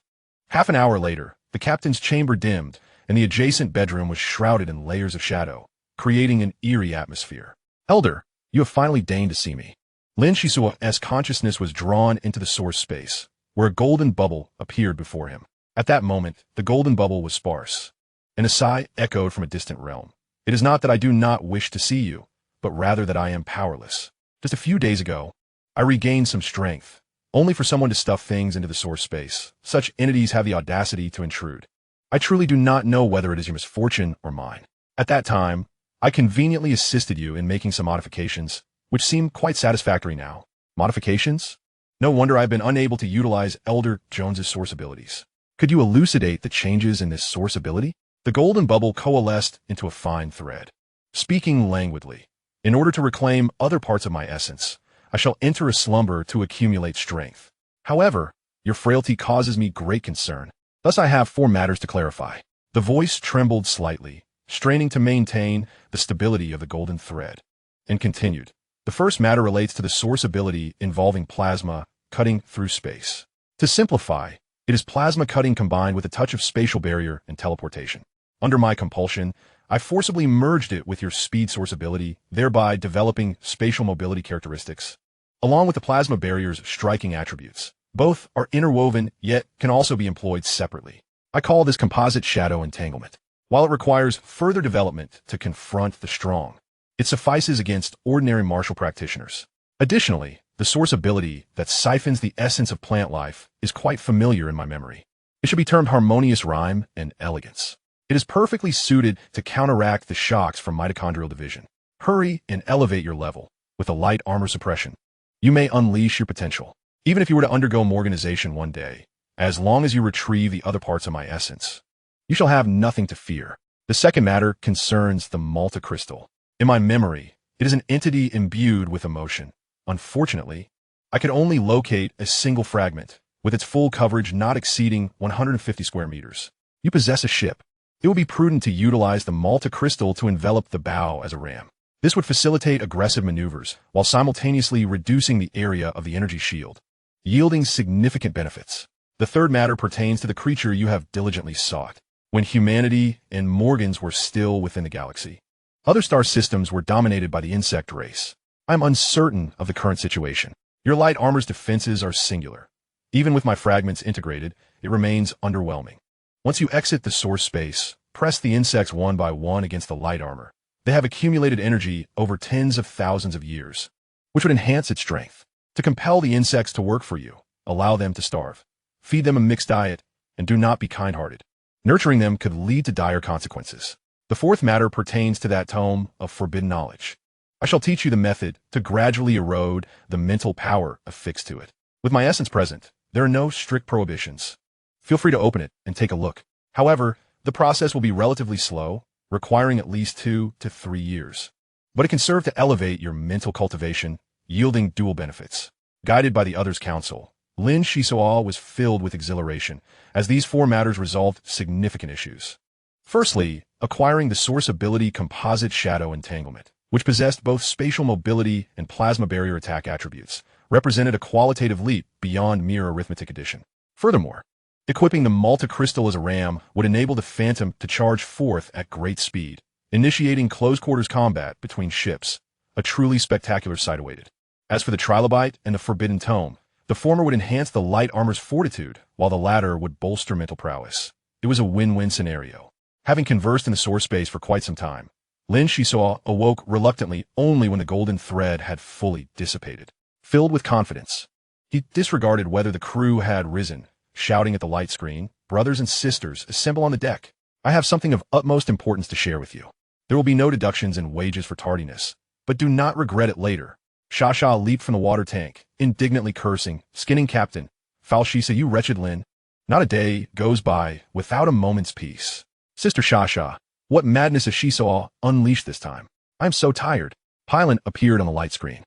Half an hour later, the captain's chamber dimmed, and the adjacent bedroom was shrouded in layers of shadow, creating an eerie atmosphere. "Elder, you have finally deigned to see me." Lin Xisuo's consciousness was drawn into the source space, where a golden bubble appeared before him. At that moment, the golden bubble was sparse, and a sigh echoed from a distant realm. "It is not that I do not wish to see you, but rather that I am powerless. Just a few days ago, I regained some strength, only for someone to stuff things into the source space. Such entities have the audacity to intrude. I truly do not know whether it is your misfortune or mine. At that time, I conveniently assisted you in making some modifications, which seem quite satisfactory now." "Modifications? No wonder I've been unable to utilize Elder Jones's source abilities. Could you elucidate the changes in this source ability?" The golden bubble coalesced into a fine thread. Speaking languidly, "In order to reclaim other parts of my essence, I shall enter a slumber to accumulate strength. However, your frailty causes me great concern. Thus I have 4 matters to clarify." The voice trembled slightly, straining to maintain the stability of the golden thread. and continued. The first matter relates to the source ability involving plasma cutting through space. To simplify, it is plasma cutting combined with a touch of spatial barrier and teleportation. Under my compulsion, I forcibly merged it with your speed source ability, thereby developing spatial mobility characteristics, along with the plasma barrier's striking attributes. Both are interwoven, yet can also be employed separately. I call this composite shadow entanglement. While it requires further development to confront the strong, it suffices against ordinary martial practitioners. Additionally, the source ability that siphons the essence of plant life is quite familiar in my memory. It should be termed harmonious rhyme and elegance. It is perfectly suited to counteract the shocks from mitochondrial division. Hurry and elevate your level with a light armor suppression. You may unleash your potential, even if you were to undergo Morganization one day. As long as you retrieve the other parts of my essence, you shall have nothing to fear. The second matter concerns the Malta crystal. In my memory, it is an entity imbued with emotion. Unfortunately, I could only locate a single fragment, with its full coverage not exceeding 150 square meters. You possess a ship. It would be prudent to utilize the Malta crystal to envelop the bow as a ram. This would facilitate aggressive maneuvers, while simultaneously reducing the area of the energy shield, yielding significant benefits. The third matter pertains to the creature you have diligently sought. When humanity and Morgans were still within the galaxy, other star systems were dominated by the insect race. I am uncertain of the current situation. Your light armor's defenses are singular. Even with my fragments integrated, it remains underwhelming. Once you exit the source space, press the insects one by one against the light armor. They have accumulated energy over tens of thousands of years, which would enhance its strength. To compel the insects to work for you, allow them to starve. Feed them a mixed diet, and do not be kind-hearted. Nurturing them could lead to dire consequences. The fourth matter pertains to that tome of forbidden knowledge. I shall teach you the method to gradually erode the mental power affixed to it. With my essence present, there are no strict prohibitions. Feel free to open it and take a look. However, the process will be relatively slow, requiring at least 2 to 3 years. But it can serve to elevate your mental cultivation, yielding dual benefits. Guided by the others' counsel, Lin Xisuo was filled with exhilaration, as these 4 matters resolved significant issues. Firstly, acquiring the source ability composite shadow entanglement, which possessed both spatial mobility and plasma barrier attack attributes, represented a qualitative leap beyond mere arithmetic addition. Furthermore, equipping the Malta crystal as a ram would enable the Phantom to charge forth at great speed, initiating close-quarters combat between ships. A truly spectacular sight awaited. As for the trilobite and the forbidden tome, the former would enhance the light armor's fortitude, while the latter would bolster mental prowess. It was a win-win scenario. Having conversed in the source space for quite some time, Lin Xisuo awoke reluctantly only when the golden thread had fully dissipated. Filled with confidence, he disregarded whether the crew had risen, shouting at the light screen, "Brothers and sisters, assemble on the deck. I have something of utmost importance to share with you. There will be no deductions in wages for tardiness, but do not regret it later." Shasha leaped from the water tank, indignantly cursing, skinning Captain. "Falshisa, you wretched Lin. Not a day goes by without a moment's peace." "Sister Shasha, what madness has Xisuo unleashed this time? I am so tired." Pylon appeared on the light screen,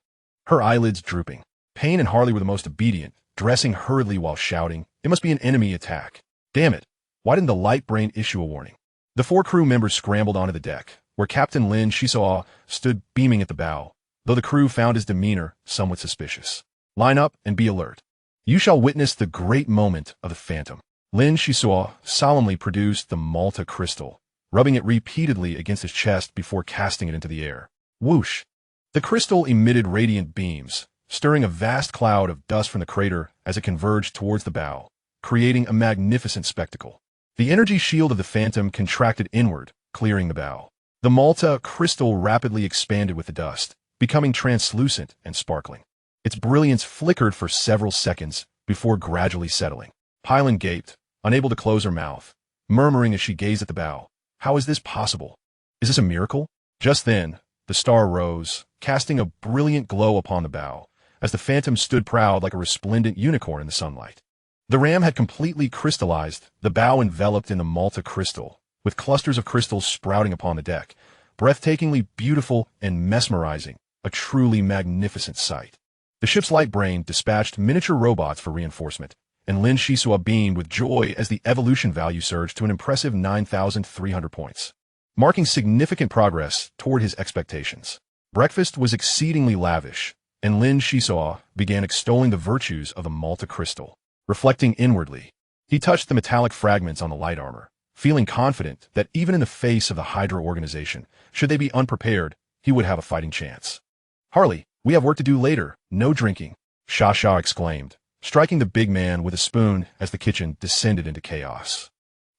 her eyelids drooping. Payne and Harley were the most obedient, dressing hurriedly while shouting, "It must be an enemy attack. Damn it, why didn't the light brain issue a warning?" The 4 crew members scrambled onto the deck, where Captain Lin Xisuo stood beaming at the bow, though the crew found his demeanor somewhat suspicious. "Line up and be alert. You shall witness the great moment of the Phantom." Lin Xisuo solemnly produced the Malta crystal, rubbing it repeatedly against his chest before casting it into the air. Whoosh! The crystal emitted radiant beams, stirring a vast cloud of dust from the crater as it converged towards the bow, creating a magnificent spectacle. The energy shield of the Phantom contracted inward, clearing the bow. The Malta crystal rapidly expanded with the dust, becoming translucent and sparkling. Its brilliance flickered for several seconds before gradually settling. Pylon gaped, unable to close her mouth, murmuring as she gazed at the bow, "How is this possible? Is this a miracle?" Just then, the star rose, casting a brilliant glow upon the bow, as the Phantom stood proud like a resplendent unicorn in the sunlight. The ram had completely crystallized, the bow enveloped in the Malta crystal, with clusters of crystals sprouting upon the deck, breathtakingly beautiful and mesmerizing, a truly magnificent sight. The ship's light brain dispatched miniature robots for reinforcement, and Lin Xisuo beamed with joy as the evolution value surged to an impressive 9,300 points, marking significant progress toward his expectations. Breakfast was exceedingly lavish, and Lin Xisuo began extolling the virtues of the Malta crystal. Reflecting inwardly, he touched the metallic fragments on the light armor, feeling confident that even in the face of the Hydra organization, should they be unprepared, he would have a fighting chance. "Harley, we have work to do later, no drinking," Shasha exclaimed, striking the big man with a spoon as the kitchen descended into chaos.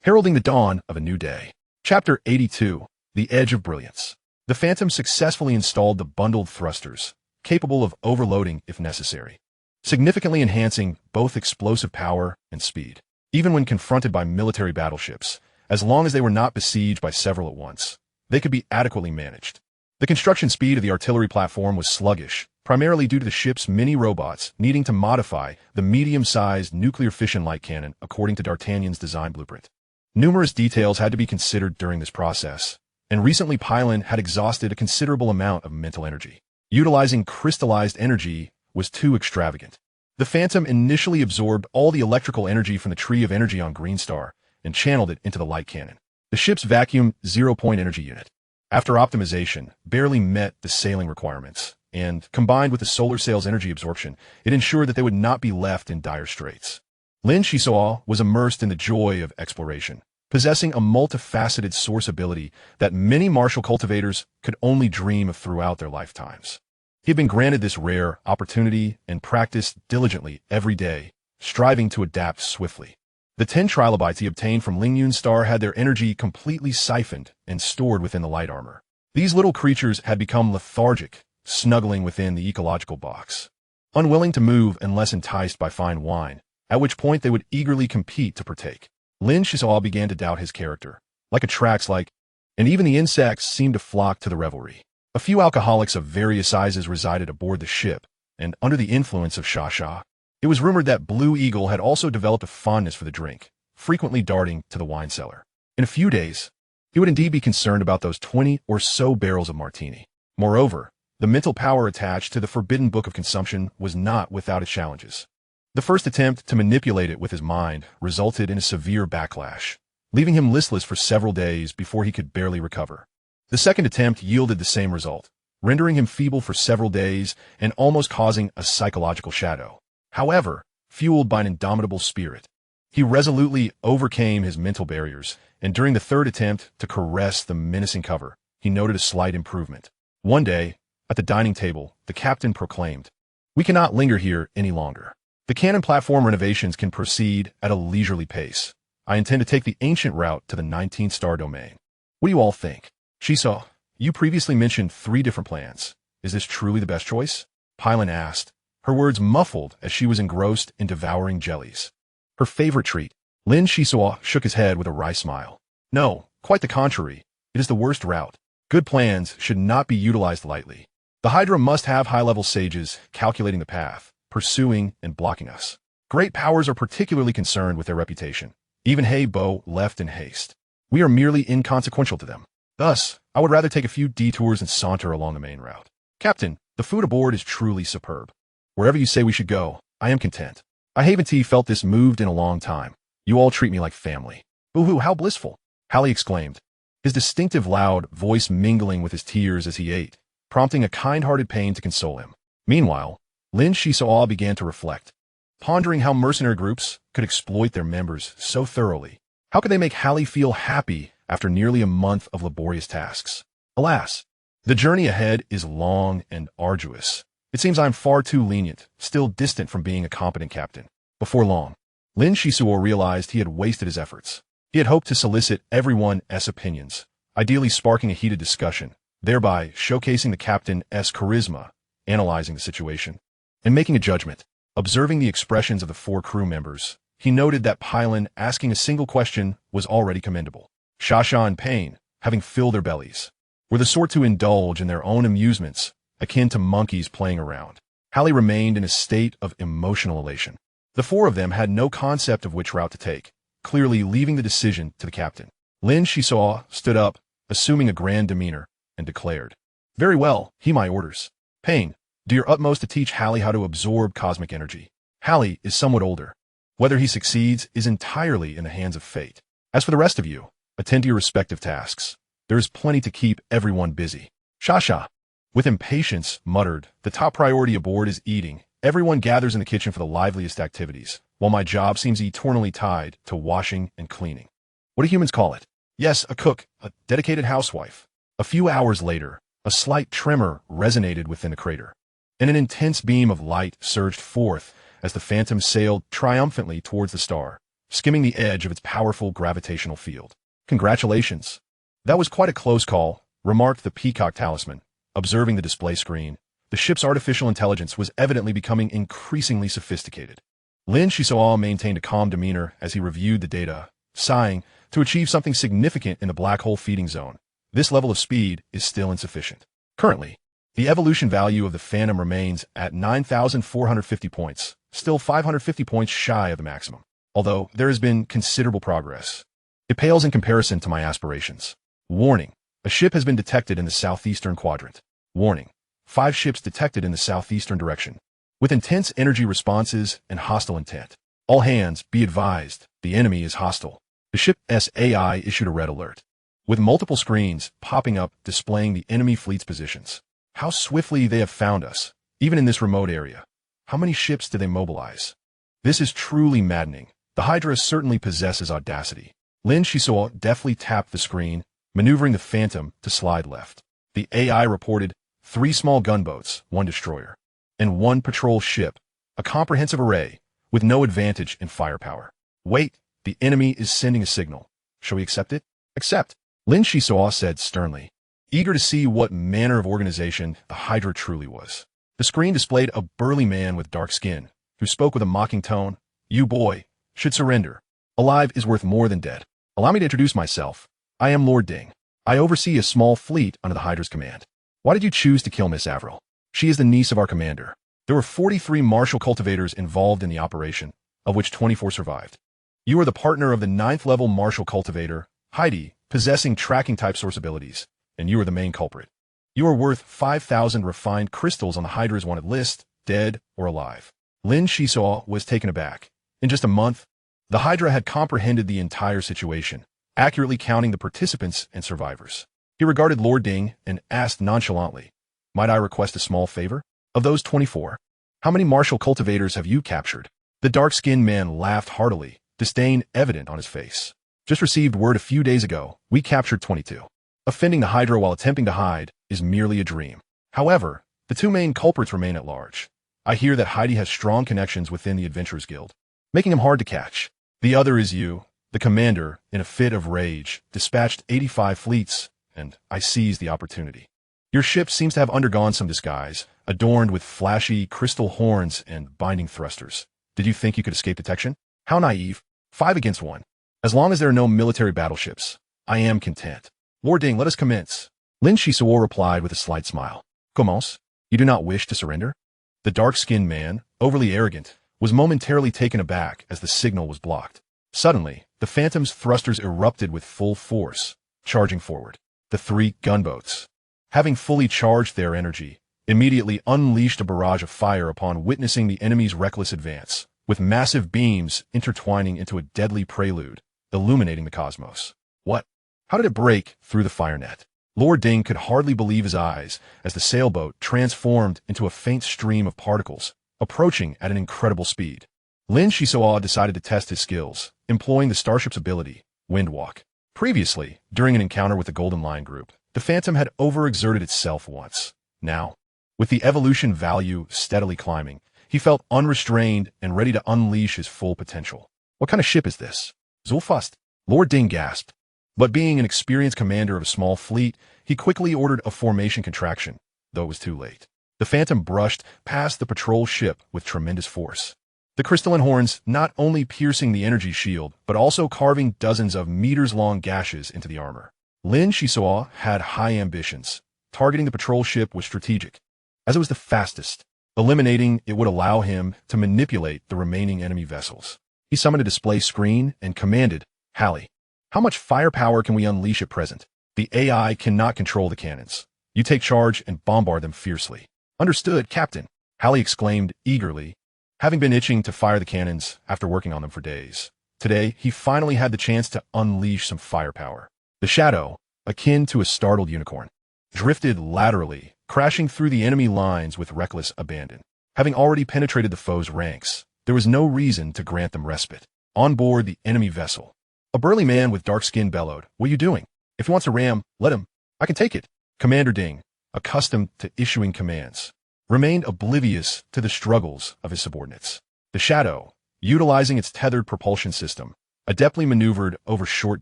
Heralding the dawn of a new day. Chapter 82, The Edge of Brilliance. The Phantom successfully installed the bundled thrusters, capable of overloading if necessary, significantly enhancing both explosive power and speed. Even when confronted by military battleships, as long as they were not besieged by several at once, they could be adequately managed. The construction speed of the artillery platform was sluggish, primarily due to the ship's mini-robots needing to modify the medium-sized nuclear fission light cannon according to D'Artagnan's design blueprint. Numerous details had to be considered during this process, and recently Pylon had exhausted a considerable amount of mental energy. Utilizing crystallized energy was too extravagant. The Phantom initially absorbed all the electrical energy from the Tree of Energy on Greenstar and channeled it into the light cannon. The ship's vacuum zero-point energy unit, after optimization, barely met the sailing requirements, and, combined with the solar sail's energy absorption, it ensured that they would not be left in dire straits. Lin Xisuo was immersed in the joy of exploration, possessing a multifaceted source ability that many martial cultivators could only dream of throughout their lifetimes. He had been granted this rare opportunity and practiced diligently every day, striving to adapt swiftly. The 10 trilobites he obtained from Lingyun's star had their energy completely siphoned and stored within the light armor. These little creatures had become lethargic, snuggling within the ecological box, unwilling to move unless enticed by fine wine, at which point they would eagerly compete to partake. Lin Xisuo began to doubt his character, like attracts like, and even the insects seemed to flock to the revelry. A few alcoholics of various sizes resided aboard the ship, and under the influence of Shasha, it was rumored that Blue Eagle had also developed a fondness for the drink, frequently darting to the wine cellar. In a few days, he would indeed be concerned about those 20 or so barrels of martini. Moreover, the mental power attached to the forbidden book of consumption was not without its challenges. The first attempt to manipulate it with his mind resulted in a severe backlash, leaving him listless for several days before he could barely recover. The second attempt yielded the same result, rendering him feeble for several days and almost causing a psychological shadow. However, fueled by an indomitable spirit, he resolutely overcame his mental barriers, and during the third attempt to caress the menacing cover, he noted a slight improvement. One day, at the dining table, the captain proclaimed, "We cannot linger here any longer. The cannon platform renovations can proceed at a leisurely pace. I intend to take the ancient route to the 19th star domain. What do you all think?" "Xisuo, you previously mentioned 3 different plans. Is this truly the best choice?" Pylon asked, her words muffled as she was engrossed in devouring jellies. Her favorite treat. Lin Xisuo shook his head with a wry smile. "No, quite the contrary. It is the worst route. Good plans should not be utilized lightly. The Hydra must have high-level sages calculating the path, pursuing and blocking us. Great powers are particularly concerned with their reputation. Even Hei Bo left in haste. We are merely inconsequential to them. Thus, I would rather take a few detours and saunter along the main route. Captain, the food aboard is truly superb. Wherever you say we should go, I am content. I haven't felt this moved in a long time. You all treat me like family." "Boo-hoo, how blissful!" Hallie exclaimed, his distinctive loud voice mingling with his tears as he ate, prompting a kind-hearted pain to console him. Meanwhile, Lin Xisuo began to reflect, pondering how mercenary groups could exploit their members so thoroughly. How could they make Hallie feel happy after nearly a month of laborious tasks? Alas, the journey ahead is long and arduous. It seems I am far too lenient, still distant from being a competent captain. Before long, Lin Xisuo realized he had wasted his efforts. He had hoped to solicit everyone's opinions, ideally sparking a heated discussion, thereby showcasing the captain's charisma, analyzing the situation, and making a judgment. Observing the expressions of the 4 crew members, he noted that Pylon asking a single question was already commendable. Shasha and Pain, having filled their bellies, were the sort to indulge in their own amusements, akin to monkeys playing around. Hallie remained in a state of emotional elation. The 4 of them had no concept of which route to take, clearly leaving the decision to the captain. Lin Xisuo stood up, assuming a grand demeanor, and declared, "Very well, heed my orders. Pain, do your utmost to teach Hallie how to absorb cosmic energy. Hallie is somewhat older. Whether he succeeds is entirely in the hands of fate. As for the rest of you, attend to your respective tasks. There is plenty to keep everyone busy." "Shasha, With impatience, muttered, "The top priority aboard is eating. Everyone gathers in the kitchen for the liveliest activities, while my job seems eternally tied to washing and cleaning. What do humans call it? Yes, a cook, a dedicated housewife." A few hours later, a slight tremor resonated within the crater, and an intense beam of light surged forth as the phantom sailed triumphantly towards the star, skimming the edge of its powerful gravitational field. "Congratulations. That was quite a close call," remarked the Peacock Talisman, observing the display screen. The ship's artificial intelligence was evidently becoming increasingly sophisticated. Lin Xisuo maintained a calm demeanor as he reviewed the data, sighing, "To achieve something significant in the black hole feeding zone, this level of speed is still insufficient. Currently, the evolution value of the Phantom remains at 9,450 points, still 550 points shy of the maximum. Although there has been considerable progress, it pales in comparison to my aspirations. Warning: a ship has been detected in the southeastern quadrant. Warning: 5 ships detected in the southeastern direction, with intense energy responses and hostile intent. All hands, be advised, the enemy is hostile." The ship's AI issued a red alert, with multiple screens popping up displaying the enemy fleet's positions. "How swiftly they have found us, even in this remote area. How many ships did they mobilize? This is truly maddening. The Hydra certainly possesses audacity." Lin Xisuo deftly tapped the screen, maneuvering the Phantom to slide left. The AI reported 3 small gunboats, 1 destroyer, and 1 patrol ship, a comprehensive array, with no advantage in firepower. "Wait, the enemy is sending a signal. Shall we accept it?" "Accept," Lin Xisuo said sternly, eager to see what manner of organization the Hydra truly was. The screen displayed a burly man with dark skin, who spoke with a mocking tone. "You boy should surrender. Alive is worth more than dead. Allow me to introduce myself. I am Lord Ding. I oversee a small fleet under the Hydra's command. Why did you choose to kill Miss Avril? She is the niece of our commander." There were 43 martial cultivators involved in the operation, of which 24 survived. "You are the partner of the 9th level martial cultivator, Heidi, possessing tracking type source abilities, and you are the main culprit. You are worth 5,000 refined crystals on the Hydra's wanted list, dead or alive." Lin Xisuo was taken aback. In just a month, the Hydra had comprehended the entire situation, accurately counting the participants and survivors. He regarded Lord Ding and asked nonchalantly, "Might I request a small favor? Of those 24, how many martial cultivators have you captured?" The dark-skinned man laughed heartily, disdain evident on his face. "Just received word a few days ago. We captured 22. Offending the Hydra while attempting to hide is merely a dream. However, the 2 main culprits remain at large. I hear that Heidi has strong connections within the Adventurers Guild, making him hard to catch. The other is you." The commander, in a fit of rage, dispatched 85 fleets, and I seized the opportunity. "Your ship seems to have undergone some disguise, adorned with flashy crystal horns and binding thrusters. Did you think you could escape detection? How naive. 5 against 1. As long as there are no military battleships, I am content. Lord Ding, let us commence." Lin Xisuo replied with a slight smile. "Commence? You do not wish to surrender?" The dark-skinned man, overly arrogant, was momentarily taken aback as the signal was blocked. Suddenly, the Phantom's thrusters erupted with full force, charging forward. The 3 gunboats, having fully charged their energy, immediately unleashed a barrage of fire upon witnessing the enemy's reckless advance, with massive beams intertwining into a deadly prelude, illuminating the cosmos. "What? How did it break through the fire net?" Lord Ding could hardly believe his eyes as the sailboat transformed into a faint stream of particles, approaching at an incredible speed. Lin Xisuo decided to test his skills, employing the starship's ability, Windwalk. Previously, during an encounter with the Golden Line group, the Phantom had overexerted itself once. Now, with the evolution value steadily climbing, he felt unrestrained and ready to unleash his full potential. "What kind of ship is this?" "Zulfast," Lord Ding gasped. But being an experienced commander of a small fleet, he quickly ordered a formation contraction, though it was too late. The Phantom brushed past the patrol ship with tremendous force, the crystalline horns not only piercing the energy shield, but also carving dozens of meters-long gashes into the armor. Lin Xisuo had high ambitions. Targeting the patrol ship was strategic, as it was the fastest. Eliminating it would allow him to manipulate the remaining enemy vessels. He summoned a display screen and commanded, "Hallie, how much firepower can we unleash at present?" "The AI cannot control the cannons. You take charge and bombard them fiercely." "Understood, Captain," Hallie exclaimed eagerly, having been itching to fire the cannons after working on them for days. Today, he finally had the chance to unleash some firepower. The shadow, akin to a startled unicorn, drifted laterally, crashing through the enemy lines with reckless abandon. Having already penetrated the foe's ranks, there was no reason to grant them respite. On board the enemy vessel, a burly man with dark skin bellowed, "What are you doing? If he wants a ram, let him. I can take it." Commander Ding, accustomed to issuing commands, remained oblivious to the struggles of his subordinates. The Shadow, utilizing its tethered propulsion system, adeptly maneuvered over short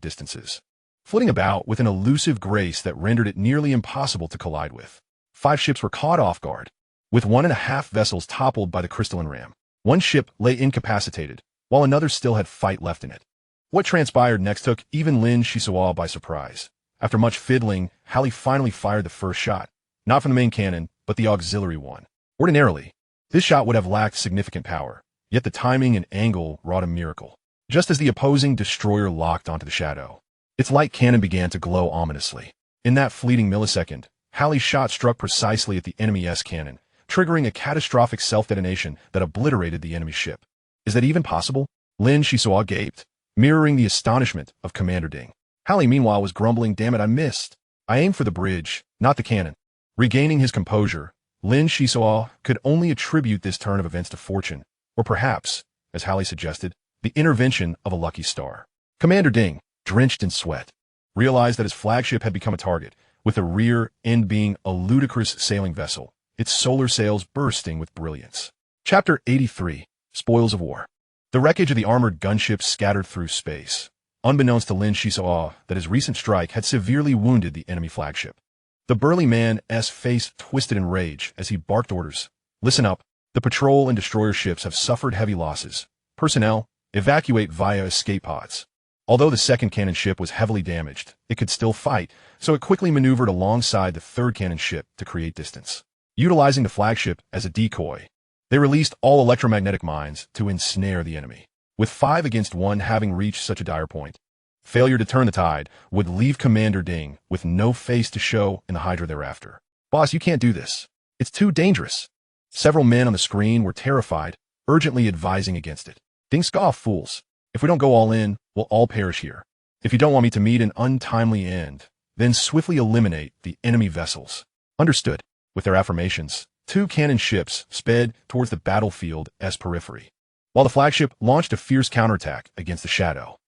distances, flitting about with an elusive grace that rendered it nearly impossible to collide with. 5 ships were caught off guard, with 1.5 vessels toppled by the crystalline ram. One ship lay incapacitated, while another still had fight left in it. What transpired next took even Lin Xisuo by surprise. After much fiddling, Halley finally fired the first shot, not from the main cannon, but the auxiliary one. Ordinarily, this shot would have lacked significant power, yet the timing and angle wrought a miracle. Just as the opposing destroyer locked onto the Shadow, its light cannon began to glow ominously. In that fleeting millisecond, Halley's shot struck precisely at the enemy S-cannon, triggering a catastrophic self-detonation that obliterated the enemy ship. Is that even possible? Lin Xisuo gaped, mirroring the astonishment of Commander Ding. Halley, meanwhile, was grumbling, "Damn it, I missed. I aimed for the bridge, not the cannon." Regaining his composure, Lin Xisuo could only attribute this turn of events to fortune, or perhaps, as Halley suggested, the intervention of a lucky star. Commander Ding, drenched in sweat, realized that his flagship had become a target, with the rear end being a ludicrous sailing vessel, its solar sails bursting with brilliance. Chapter 83, Spoils of War. The wreckage of the armored gunships scattered through space, unbeknownst to Lin Xisuo that his recent strike had severely wounded the enemy flagship. The burly man's face twisted in rage as he barked orders. "Listen up. The patrol and destroyer ships have suffered heavy losses. Personnel, evacuate via escape pods." Although the second cannon ship was heavily damaged, it could still fight, so it quickly maneuvered alongside the third cannon ship to create distance. Utilizing the flagship as a decoy, they released all electromagnetic mines to ensnare the enemy. With 5 against 1 having reached such a dire point, failure to turn the tide would leave Commander Ding with no face to show in the Hydra thereafter. "Boss, you can't do this. It's too dangerous." Several men on the screen were terrified, urgently advising against it. Ding scoffed, "Fools. If we don't go all in, we'll all perish here. If you don't want me to meet an untimely end, then swiftly eliminate the enemy vessels." Understood. With their affirmations, 2 cannon ships sped towards the battlefield's periphery, while the flagship launched a fierce counterattack against the Shadow.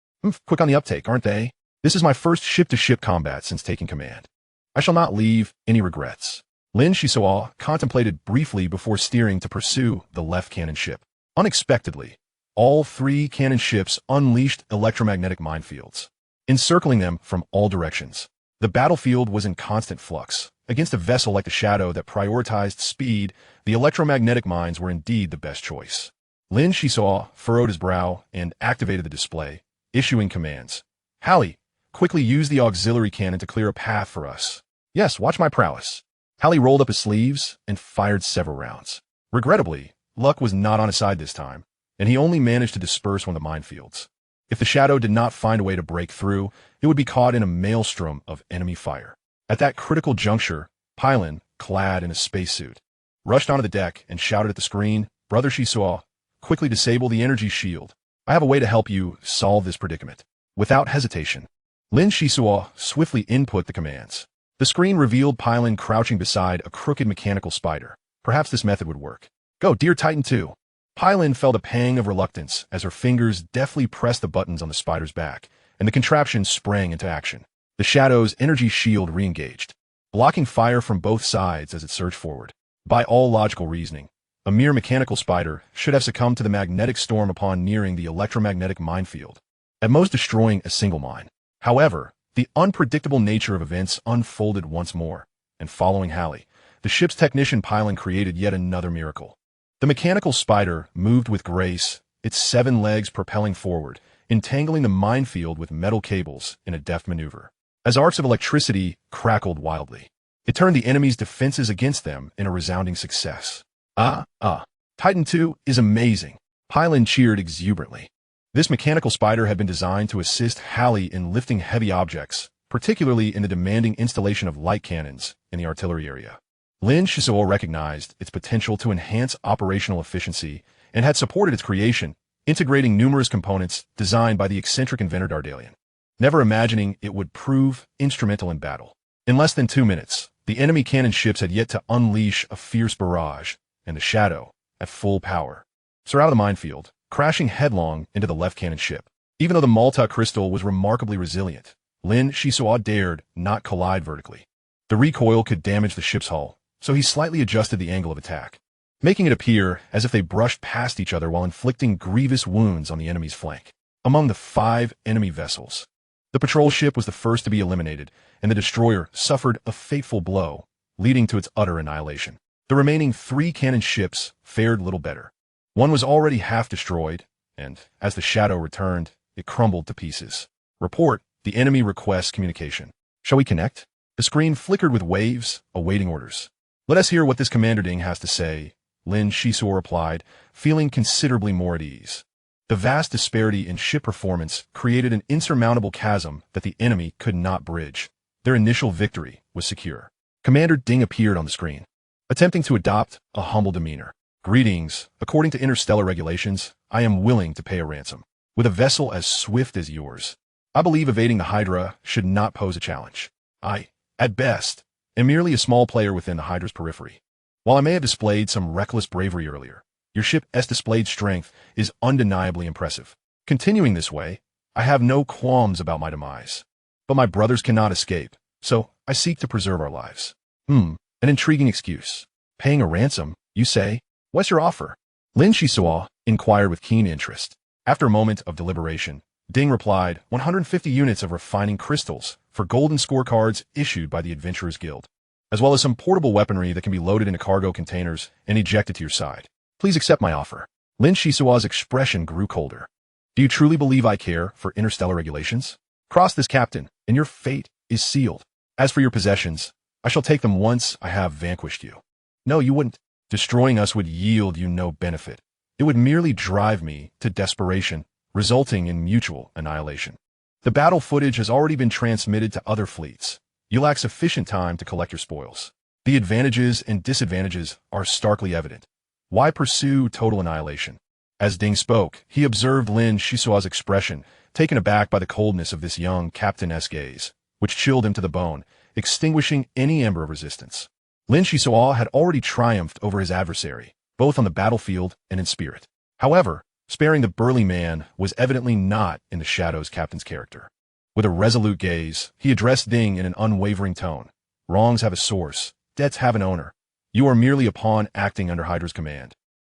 Quick on the uptake, aren't they? This is my first ship-to-ship combat since taking command. I shall not leave any regrets. Lin Xisuo contemplated briefly before steering to pursue the left cannon ship. Unexpectedly, all 3 cannon ships unleashed electromagnetic minefields, encircling them from all directions. The battlefield was in constant flux. Against a vessel like the Shadow that prioritized speed, the electromagnetic mines were indeed the best choice. Lin Xisuo furrowed his brow and activated the display, issuing commands. "Halley, quickly use the auxiliary cannon to clear a path for us." "Yes, watch my prowess." Halley rolled up his sleeves and fired several rounds. Regrettably, luck was not on his side this time, and he only managed to disperse one of the minefields. If the Shadow did not find a way to break through, it would be caught in a maelstrom of enemy fire. At that critical juncture, Pylon, clad in a spacesuit, rushed onto the deck and shouted at the screen, "Brother Xisuo, quickly disable the energy shield. I have a way to help you solve this predicament." Without hesitation, Lin Xisuo swiftly input the commands. The screen revealed Pylon crouching beside a crooked mechanical spider. Perhaps this method would work. "Go, dear Titan 2. Pylon felt a pang of reluctance as her fingers deftly pressed the buttons on the spider's back, and the contraption sprang into action. The Shadow's energy shield re-engaged, blocking fire from both sides as it surged forward. By all logical reasoning, a mere mechanical spider should have succumbed to the magnetic storm upon nearing the electromagnetic minefield, at most destroying a single mine. However, the unpredictable nature of events unfolded once more, and following Halley, the ship's technician Pylon created yet another miracle. The mechanical spider moved with grace, its 7 legs propelling forward, entangling the minefield with metal cables in a deft maneuver. As arcs of electricity crackled wildly, it turned the enemy's defenses against them in a resounding success. Titan 2 is amazing," Pylon cheered exuberantly. This mechanical spider had been designed to assist Halley in lifting heavy objects, particularly in the demanding installation of light cannons in the artillery area. Lin Xisuo recognized its potential to enhance operational efficiency and had supported its creation, integrating numerous components designed by the eccentric inventor Dardalian, never imagining it would prove instrumental in battle. In less than 2 minutes, The enemy cannon ships had yet to unleash a fierce barrage, and the Shadow, at full power, surrounded the minefield, crashing headlong into the left cannon ship. Even though the Malta crystal was remarkably resilient, Lin Xisuo dared not collide vertically. The recoil could damage the ship's hull, so he slightly adjusted the angle of attack, making it appear as if they brushed past each other while inflicting grievous wounds on the enemy's flank. Among the 5 enemy vessels, the patrol ship was the first to be eliminated, and the destroyer suffered a fateful blow, leading to its utter annihilation. The remaining 3 cannon ships fared little better. One was already half destroyed, and, as the Shadow returned, it crumbled to pieces. Report, the enemy requests communication. Shall we connect? The screen flickered with waves, awaiting orders. Let us hear what this Commander Ding has to say, Lin Xisuo replied, feeling considerably more at ease. The vast disparity in ship performance created an insurmountable chasm that the enemy could not bridge. Their initial victory was secure. Commander Ding appeared on the screen, attempting to adopt a humble demeanor. Greetings. According to interstellar regulations, I am willing to pay a ransom. With a vessel as swift as yours, I believe evading the Hydra should not pose a challenge. I, at best, am merely a small player within the Hydra's periphery. While I may have displayed some reckless bravery earlier, your ship's displayed strength is undeniably impressive. Continuing this way, I have no qualms about my demise. But my brothers cannot escape, so I seek to preserve our lives. An intriguing excuse. Paying a ransom, you say? What's your offer? Lin Xisuo inquired with keen interest. After a moment of deliberation, Ding replied, 150 units of refining crystals for golden scorecards issued by the Adventurers Guild, as well as some portable weaponry that can be loaded into cargo containers and ejected to your side. Please accept my offer. Lin Xisuo's expression grew colder. Do you truly believe I care for interstellar regulations? Cross this, Captain, and your fate is sealed. As for your possessions, I shall take them once I have vanquished you. No, you wouldn't. Destroying us would yield you no benefit. It would merely drive me to desperation, resulting in mutual annihilation. The battle footage has already been transmitted to other fleets. You lack sufficient time to collect your spoils. The advantages and disadvantages are starkly evident. Why pursue total annihilation? As Ding spoke, he observed Lin Xisuo's expression, taken aback by the coldness of this young captain's gaze, which chilled him to the bone, extinguishing any ember of resistance. Lin Xisuo had already triumphed over his adversary, both on the battlefield and in spirit. However, sparing the burly man was evidently not in the Shadow's captain's character. With a resolute gaze, he addressed Ding in an unwavering tone. Wrongs have a source, debts have an owner. You are merely a pawn acting under Hydra's command,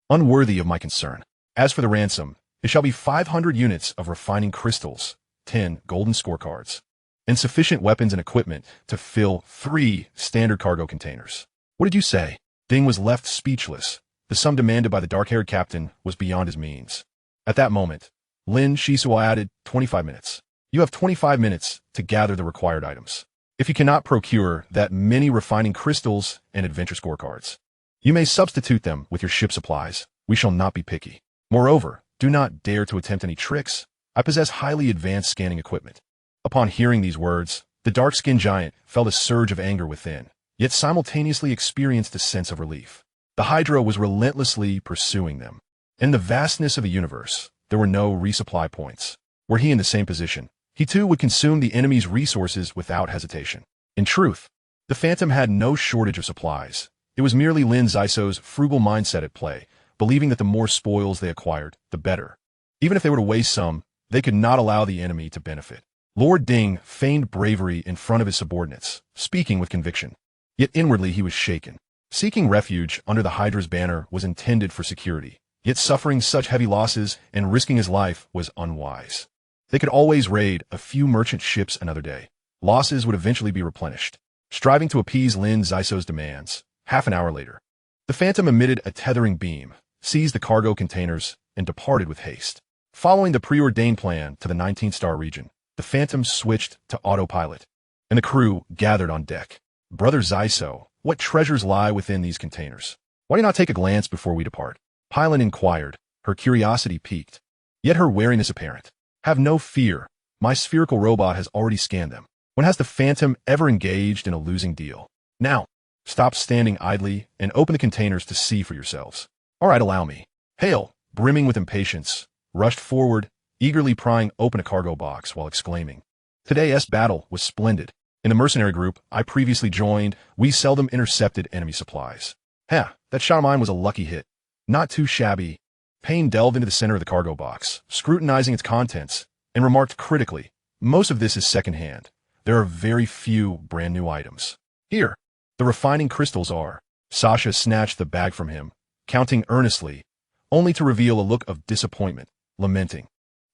unworthy of my concern. As for the ransom, it shall be 500 units of refining crystals, 10 golden scorecards, and sufficient weapons and equipment to fill 3 standard cargo containers. What did you say? Ding was left speechless. The sum demanded by the dark-haired captain was beyond his means. At that moment, Lin Xisuo added 25 minutes. You have 25 minutes to gather the required items. If you cannot procure that many refining crystals and adventure scorecards, you may substitute them with your ship supplies. We shall not be picky. Moreover, do not dare to attempt any tricks. I possess highly advanced scanning equipment. Upon hearing these words, the dark-skinned giant felt a surge of anger within, yet simultaneously experienced a sense of relief. The Hydra was relentlessly pursuing them. In the vastness of the universe, there were no resupply points. Were he in the same position, he too would consume the enemy's resources without hesitation. In truth, the Phantom had no shortage of supplies. It was merely Lin Xisuo's frugal mindset at play, believing that the more spoils they acquired, the better. Even if they were to waste some, they could not allow the enemy to benefit. Lord Ding feigned bravery in front of his subordinates, speaking with conviction. Yet inwardly he was shaken. Seeking refuge under the Hydra's banner was intended for security, yet suffering such heavy losses and risking his life was unwise. They could always raid a few merchant ships another day. Losses would eventually be replenished. Striving to appease Lin Xisuo's demands, half an hour later, the Phantom emitted a tethering beam, seized the cargo containers, and departed with haste. Following the preordained plan to the 19th-star region, the Phantom switched to autopilot, and the crew gathered on deck. Brother Xisuo, what treasures lie within these containers? Why do you not take a glance before we depart? Pylon inquired, her curiosity piqued, yet her wariness apparent. Have no fear, my spherical robot has already scanned them. When has the Phantom ever engaged in a losing deal? Now, stop standing idly and open the containers to see for yourselves. All right, allow me. Hale, brimming with impatience, rushed forward, eagerly prying open a cargo box while exclaiming, Today's battle was splendid. In the mercenary group I previously joined, we seldom intercepted enemy supplies. That shot of mine was a lucky hit. Not too shabby. Payne delved into the center of the cargo box, scrutinizing its contents, and remarked critically, "Most of this is secondhand. There are very few brand new items. Here, the refining crystals are." Sasha snatched the bag from him, counting earnestly, only to reveal a look of disappointment, lamenting.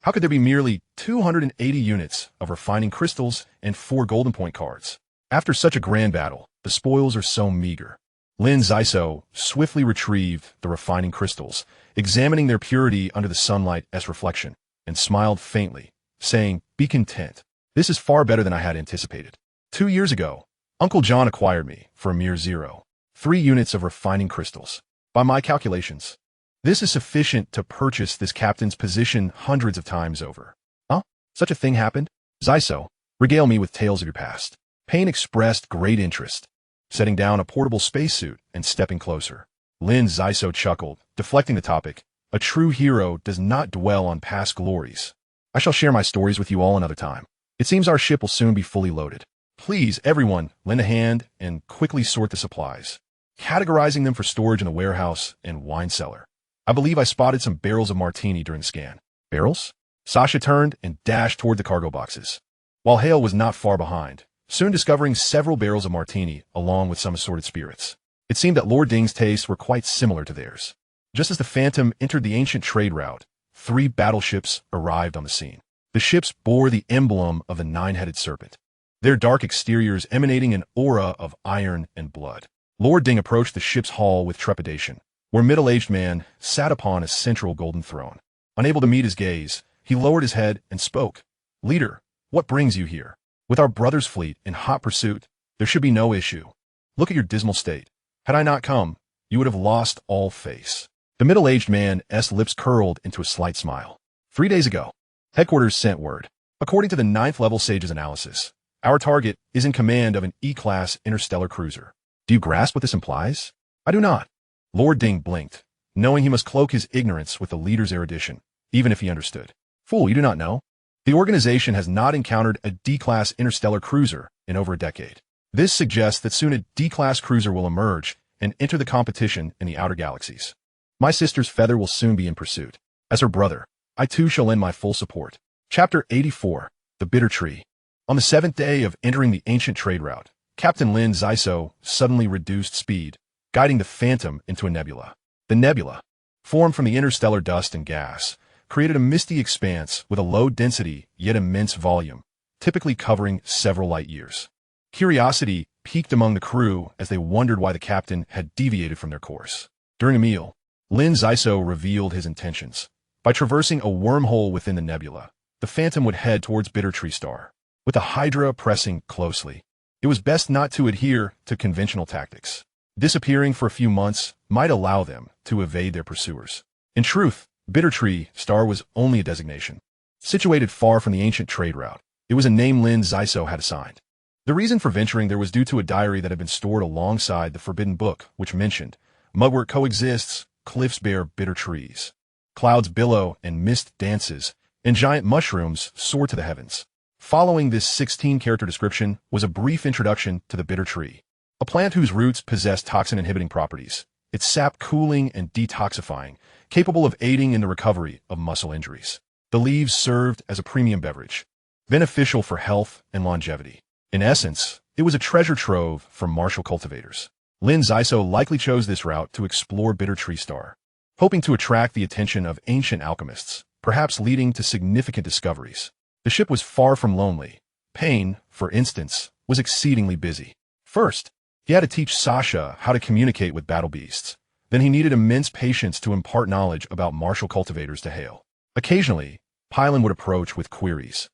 How could there be merely 280 units of refining crystals and 4 golden point cards? After such a grand battle, the spoils are so meager. Lin Xisuo swiftly retrieved the refining crystals, examining their purity under the sunlight as reflection, and smiled faintly, saying, "Be content. This is far better than I had anticipated. 2 years ago, Uncle John acquired me for a mere 0.3 units of refining crystals. By my calculations, this is sufficient to purchase this captain's position hundreds of times over." "Huh? Such a thing happened? Xisuo, regale me with tales of your past." Payne expressed great interest, setting down a portable spacesuit and stepping closer. Lin Xisuo chuckled, deflecting the topic. "A true hero does not dwell on past glories. I shall share my stories with you all another time. It seems our ship will soon be fully loaded. Please, everyone, lend a hand and quickly sort the supplies, categorizing them for storage in the warehouse and wine cellar. I believe I spotted some barrels of martini during the scan." "Barrels?" Sasha turned and dashed toward the cargo boxes, while Hale was not far behind, soon discovering several barrels of martini along with some assorted spirits. It seemed that Lord Ding's tastes were quite similar to theirs. Just as the Phantom entered the ancient trade route, 3 battleships arrived on the scene. The ships bore the emblem of the 9-headed serpent, their dark exteriors emanating an aura of iron and blood. Lord Ding approached the ship's hull with trepidation, where a middle-aged man sat upon a central golden throne. Unable to meet his gaze, he lowered his head and spoke. "Leader, what brings you here? With our brother's fleet in hot pursuit, there should be no issue. Look at your dismal state. Had I not come, you would have lost all face." The middle-aged man's lips curled into a slight smile. 3 days ago, headquarters sent word. According to the 9th-level Sage's analysis, our target is in command of an E-class interstellar cruiser. Do you grasp what this implies? "I do not." Lord Ding blinked, knowing he must cloak his ignorance with the leader's erudition, even if he understood. "Fool, you do not know? The organization has not encountered a D-class interstellar cruiser in over a decade. This suggests that soon a D-class cruiser will emerge and enter the competition in the outer galaxies. My sister's feather will soon be in pursuit. As her brother, I too shall lend my full support." Chapter 84, The Bitter Tree. On the 7th day of entering the ancient trade route, Captain Lin Xisuo suddenly reduced speed, guiding the Phantom into a nebula. The nebula, formed from the interstellar dust and gas, created a misty expanse with a low density yet immense volume, typically covering several light years. Curiosity piqued among the crew as they wondered why the captain had deviated from their course. During a meal, Lin Xisuo revealed his intentions. By traversing a wormhole within the nebula, the Phantom would head towards Bitter Tree Star, with the Hydra pressing closely. It was best not to adhere to conventional tactics. Disappearing for a few months might allow them to evade their pursuers. In truth, Bitter Tree Star was only a designation. Situated far from the ancient trade route, it was a name Lin Xisuo had assigned. The reason for venturing there was due to a diary that had been stored alongside the Forbidden Book, which mentioned, "Mugwort coexists, cliffs bear bitter trees. Clouds billow and mist dances, and giant mushrooms soar to the heavens." Following this 16-character description was a brief introduction to the bitter tree, a plant whose roots possess toxin-inhibiting properties, its sap cooling and detoxifying, capable of aiding in the recovery of muscle injuries. The leaves served as a premium beverage, beneficial for health and longevity. In essence, it was a treasure trove for martial cultivators. Lin Xisuo likely chose this route to explore Bitter Tree Star, hoping to attract the attention of ancient alchemists, perhaps leading to significant discoveries. The ship was far from lonely. Payne, for instance, was exceedingly busy. First, he had to teach Sasha how to communicate with battle beasts. Then he needed immense patience to impart knowledge about martial cultivators to Hale. Occasionally, Pylon would approach with queries,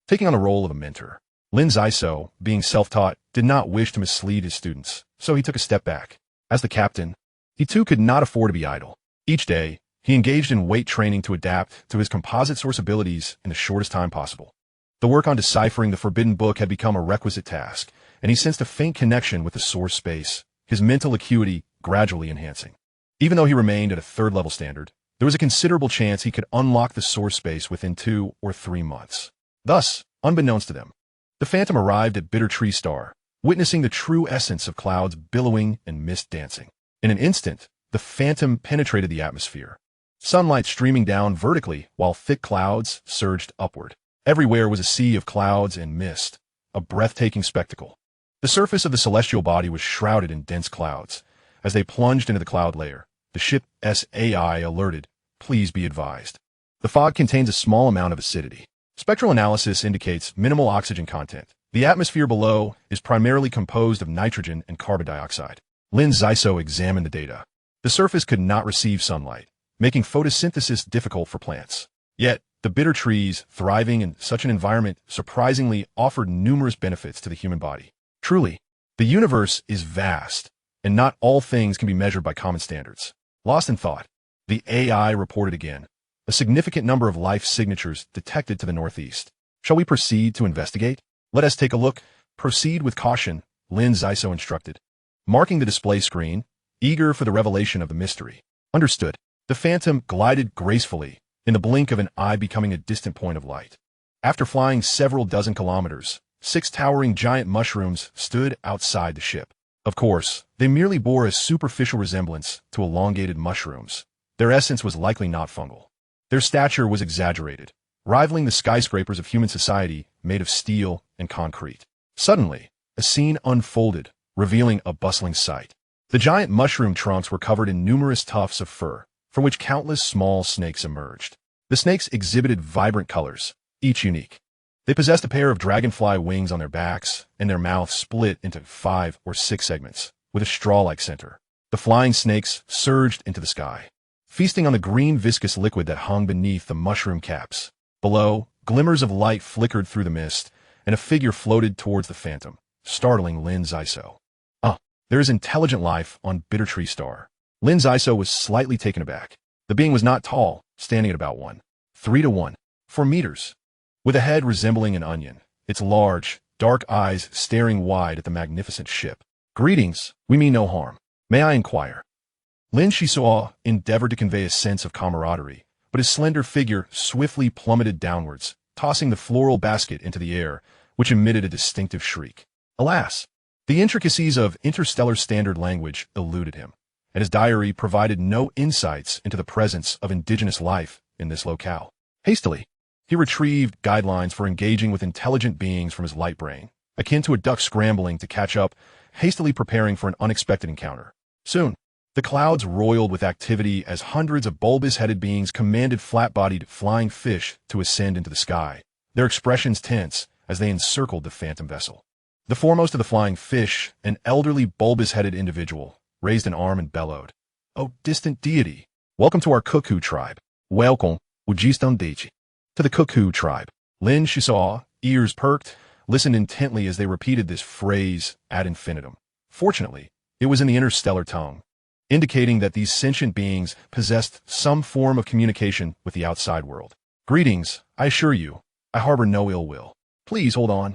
taking on the role of a mentor. Lin Xisuo, being self-taught, did not wish to mislead his students, so he took a step back. As the captain, he too could not afford to be idle. Each day, he engaged in weight training to adapt to his composite source abilities in the shortest time possible. The work on deciphering the Forbidden Book had become a requisite task, and he sensed a faint connection with the source space, his mental acuity gradually enhancing. Even though he remained at a 3rd-level standard, there was a considerable chance he could unlock the source space within 2 or 3 months. Thus, unbeknownst to them, The Phantom arrived at Bitter Tree Star, witnessing the true essence of clouds billowing and mist dancing. In an instant, the Phantom penetrated the atmosphere. Sunlight streaming down vertically while thick clouds surged upward. Everywhere was a sea of clouds and mist, a breathtaking spectacle. The surface of the celestial body was shrouded in dense clouds. As they plunged into the cloud layer, the ship's AI alerted, "Please be advised. The fog contains a small amount of acidity. Spectral analysis indicates minimal oxygen content. The atmosphere below is primarily composed of nitrogen and carbon dioxide." Lin Xisuo examined the data. The surface could not receive sunlight, making photosynthesis difficult for plants. Yet, the bitter trees, thriving in such an environment, surprisingly offered numerous benefits to the human body. Truly, the universe is vast, and not all things can be measured by common standards. Lost in thought, the AI reported again. A significant number of life signatures detected to the northeast. Shall we proceed to investigate? Let us take a look. Proceed with caution, Lin Xisuo instructed, marking the display screen, eager for the revelation of the mystery. Understood. The Phantom glided gracefully, in the blink of an eye becoming a distant point of light. After flying several dozen kilometers, 6 towering giant mushrooms stood outside the ship. Of course, they merely bore a superficial resemblance to elongated mushrooms. Their essence was likely not fungal. Their stature was exaggerated, rivaling the skyscrapers of human society made of steel and concrete. Suddenly, a scene unfolded, revealing a bustling sight. The giant mushroom trunks were covered in numerous tufts of fur, from which countless small snakes emerged. The snakes exhibited vibrant colors, each unique. They possessed a pair of dragonfly wings on their backs, and their mouths split into 5 or 6 segments, with a straw-like center. The flying snakes surged into the sky, feasting on the green viscous liquid that hung beneath the mushroom caps. Below, glimmers of light flickered through the mist, and a figure floated towards the Phantom, startling Lin Xisuo. There is intelligent life on Bitter Tree Star. Lin Xisuo was slightly taken aback. The being was not tall, standing at about 1.3 to 1.4 meters. With a head resembling an onion, its large, dark eyes staring wide at the magnificent ship. "Greetings, we mean no harm. May I inquire?" Lin Xisuo endeavored to convey a sense of camaraderie, but his slender figure swiftly plummeted downwards, tossing the floral basket into the air, which emitted a distinctive shriek. Alas! The intricacies of interstellar standard language eluded him, and his diary provided no insights into the presence of indigenous life in this locale. Hastily, he retrieved guidelines for engaging with intelligent beings from his light brain, akin to a duck scrambling to catch up, hastily preparing for an unexpected encounter. Soon, the clouds roiled with activity as hundreds of bulbous-headed beings commanded flat-bodied flying fish to ascend into the sky, their expressions tense as they encircled the Phantom vessel. The foremost of the flying fish, an elderly bulbous-headed individual, raised an arm and bellowed, "Oh, distant deity, welcome to our cuckoo tribe. Welcome, Ujiston Deichi." To the cuckoo tribe, Lin Xisuo, ears perked, listened intently as they repeated this phrase ad infinitum. Fortunately, it was in the interstellar tongue, indicating that these sentient beings possessed some form of communication with the outside world. "Greetings, I assure you, I harbor no ill will. Please hold on,"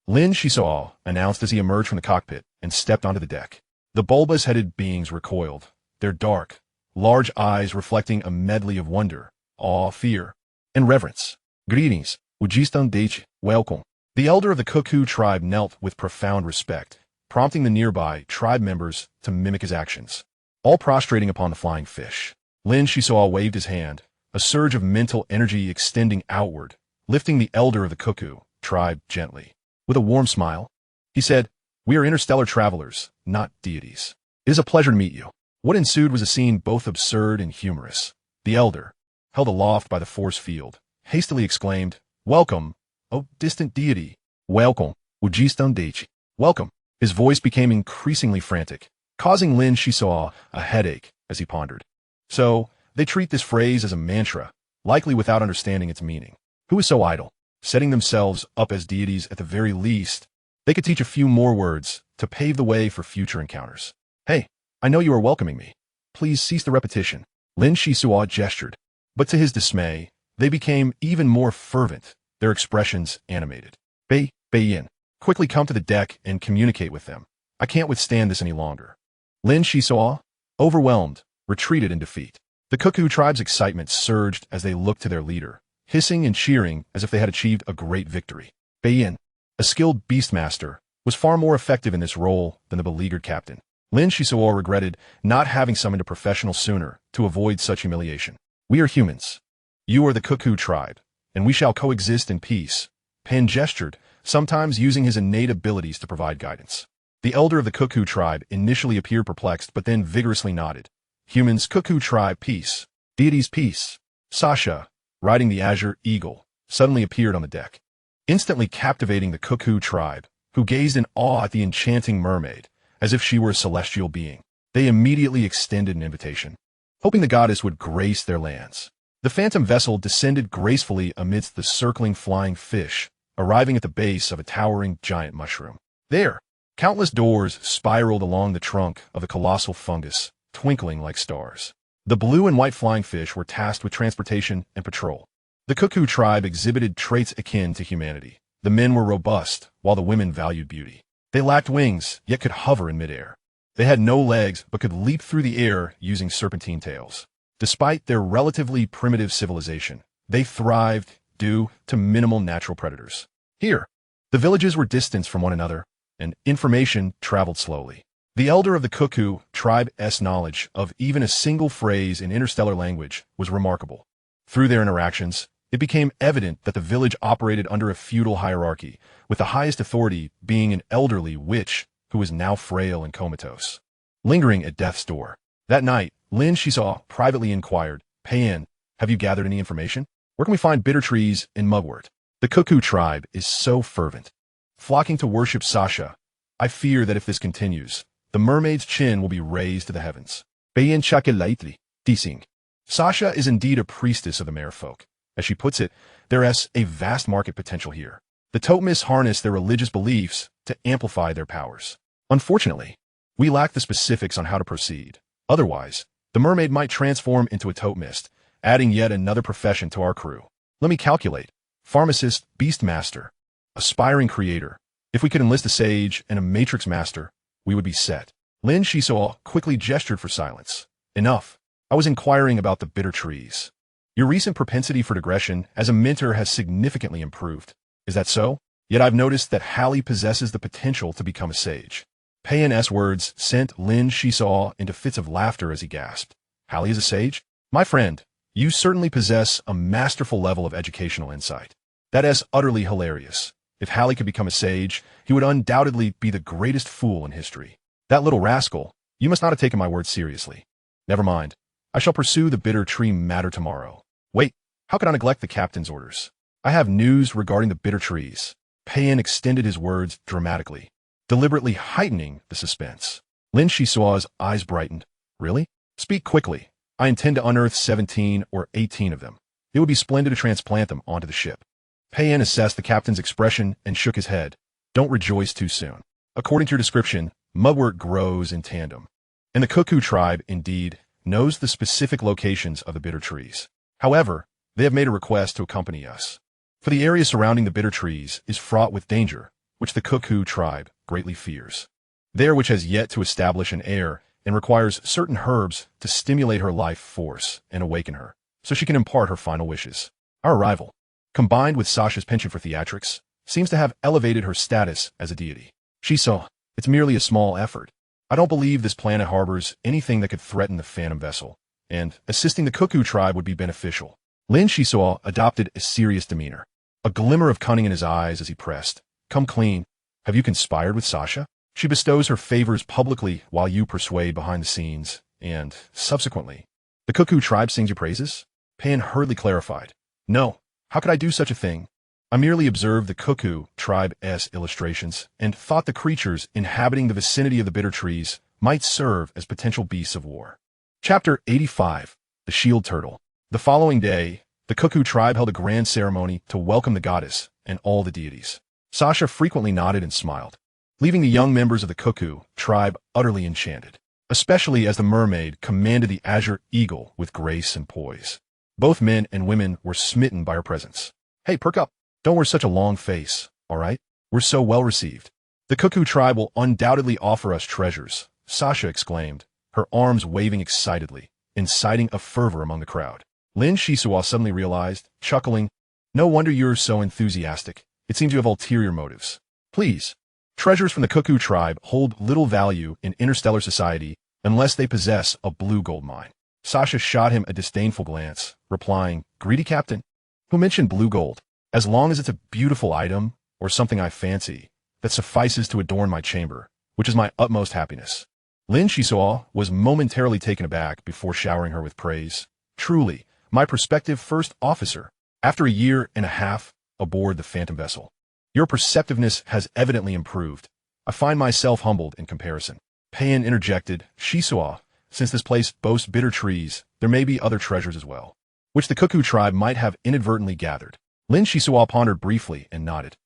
Lin Xisuo announced as he emerged from the cockpit and stepped onto the deck. The bulbous-headed beings recoiled, their dark, large eyes reflecting a medley of wonder, awe, fear, and reverence. "Greetings, Ujiston Deichi, welcome." The elder of the cuckoo tribe knelt with profound respect, prompting the nearby tribe members to mimic his actions. All prostrating upon the flying fish, Lin Xisuo waved his hand, a surge of mental energy extending outward, lifting the elder of the cuckoo tribe gently. With a warm smile, he said, "We are interstellar travelers, not deities. It is a pleasure to meet you." What ensued was a scene both absurd and humorous. The elder, held aloft by the force field, hastily exclaimed, "Welcome, oh distant deity. Welcome, Ujiston Deichi. Welcome." His voice became increasingly frantic, causing Lin Xisuo a headache as he pondered. So, they treat this phrase as a mantra, likely without understanding its meaning. Who is so idle, setting themselves up as deities at the very least? They could teach a few more words to pave the way for future encounters. "Hey, I know you are welcoming me. Please cease the repetition." Lin Xisuo gestured, but to his dismay, they became even more fervent, their expressions animated. Yin, quickly come to the deck and communicate with them. I can't withstand this any longer." Lin Xisuo, overwhelmed, retreated in defeat. The cuckoo tribe's excitement surged as they looked to their leader, hissing and cheering as if they had achieved a great victory. Yin, a skilled beastmaster, was far more effective in this role than the beleaguered captain. Lin Xisuo regretted not having summoned a professional sooner to avoid such humiliation. We are humans. You are the Cuckoo tribe, and we shall coexist in peace. Pan gestured, sometimes using his innate abilities to provide guidance. The elder of the Cuckoo tribe initially appeared perplexed but then vigorously nodded. Humans, Cuckoo tribe, peace. Deities, peace. Sasha, riding the azure eagle, suddenly appeared on the deck, instantly captivating the Cuckoo tribe, who gazed in awe at the enchanting mermaid, as if she were a celestial being. They immediately extended an invitation, hoping the goddess would grace their lands. The phantom vessel descended gracefully amidst the circling flying fish, arriving at the base of a towering giant mushroom. There, countless doors spiraled along the trunk of the colossal fungus, twinkling like stars. The blue and white flying fish were tasked with transportation and patrol. The Cuckoo tribe exhibited traits akin to humanity. The men were robust, while the women valued beauty. They lacked wings, yet could hover in midair. They had no legs, but could leap through the air using serpentine tails. Despite their relatively primitive civilization, they thrived due to minimal natural predators. Here, the villages were distanced from one another, and information traveled slowly. The elder of the Cuckoo tribe's knowledge of even a single phrase in interstellar language was remarkable. Through their interactions, it became evident that the village operated under a feudal hierarchy, with the highest authority being an elderly witch who was now frail and comatose, lingering at death's door. That night, Lin Xisuo privately inquired, Payan, have you gathered any information? Where can we find bitter trees in mugwort? The Cuckoo tribe is so fervent, flocking to worship Sasha. I fear that if this continues, the mermaid's chin will be raised to the heavens. Payan chakelaitli, tising. Sasha is indeed a priestess of the merfolk. As she puts it, there is a vast market potential here. The Totemists harness their religious beliefs to amplify their powers. Unfortunately, we lack the specifics on how to proceed. Otherwise, the mermaid might transform into a Totemist, adding yet another profession to our crew. Let me calculate. Pharmacist, beastmaster, aspiring creator. If we could enlist a sage and a matrix master, we would be set. Lin Xisuo quickly gestured for silence. Enough. I was inquiring about the bitter trees. Your recent propensity for digression as a mentor has significantly improved. Is that so? Yet I've noticed that Hallie possesses the potential to become a sage. Payan's words sent Lin Xisuo into fits of laughter as he gasped. Hallie is a sage? My friend, you certainly possess a masterful level of educational insight. That is utterly hilarious. If Hallie could become a sage, he would undoubtedly be the greatest fool in history. That little rascal, you must not have taken my words seriously. Never mind. I shall pursue the bitter tree matter tomorrow. Wait, how could I neglect the captain's orders? I have news regarding the bitter trees. Payan extended his words dramatically, deliberately heightening the suspense. Lin Xisuo's eyes brightened. Really? Speak quickly. I intend to unearth 17 or 18 of them. It would be splendid to transplant them onto the ship. Payan assessed the captain's expression and shook his head. Don't rejoice too soon. According to your description, mugwort grows in tandem. And the Cuckoo tribe, indeed, knows the specific locations of the bitter trees. However, they have made a request to accompany us. For the area surrounding the bitter trees is fraught with danger, which the Cuckoo tribe greatly fears. There which has yet to establish an heir and requires certain herbs to stimulate her life force and awaken her, so she can impart her final wishes. Our arrival, combined with Sasha's penchant for theatrics, seems to have elevated her status as a deity. She saw, it's merely a small effort. I don't believe this planet harbors anything that could threaten the phantom vessel, and assisting the Cuckoo tribe would be beneficial. Lin Xisuo adopted a serious demeanor, a glimmer of cunning in his eyes as he pressed. Come clean. Have you conspired with Sasha? She bestows her favors publicly while you persuade behind the scenes, and, subsequently, the Cuckoo tribe sings your praises? Pan hurriedly clarified. No, how could I do such a thing? I merely observed the Cuckoo tribe's illustrations and thought the creatures inhabiting the vicinity of the bitter trees might serve as potential beasts of war. Chapter 85. The Shield Turtle. The following day, the Cuckoo tribe held a grand ceremony to welcome the goddess and all the deities. Sasha frequently nodded and smiled, leaving the young members of the Cuckoo tribe utterly enchanted, especially as the mermaid commanded the azure eagle with grace and poise. Both men and women were smitten by her presence. Hey, perk up. Don't wear such a long face, all right? We're so well received. The Cuckoo tribe will undoubtedly offer us treasures, Sasha exclaimed, her arms waving excitedly, inciting a fervor among the crowd. Lin Xisuo suddenly realized, chuckling, no wonder you're so enthusiastic. It seems you have ulterior motives. Please. Treasures from the Cuckoo tribe hold little value in interstellar society unless they possess a blue gold mine. Sasha shot him a disdainful glance, replying, "Greedy captain? Who mentioned blue gold? As long as it's a beautiful item, or something I fancy, that suffices to adorn my chamber, which is my utmost happiness." Lin Xisuo was momentarily taken aback before showering her with praise. "Truly, my prospective first officer, after a year and a half aboard the Phantom vessel. Your perceptiveness has evidently improved. I find myself humbled in comparison." Payan interjected, "Xisuo, since this place boasts bitter trees, there may be other treasures as well, which the Cuckoo tribe might have inadvertently gathered." Lin Xisuo pondered briefly and nodded.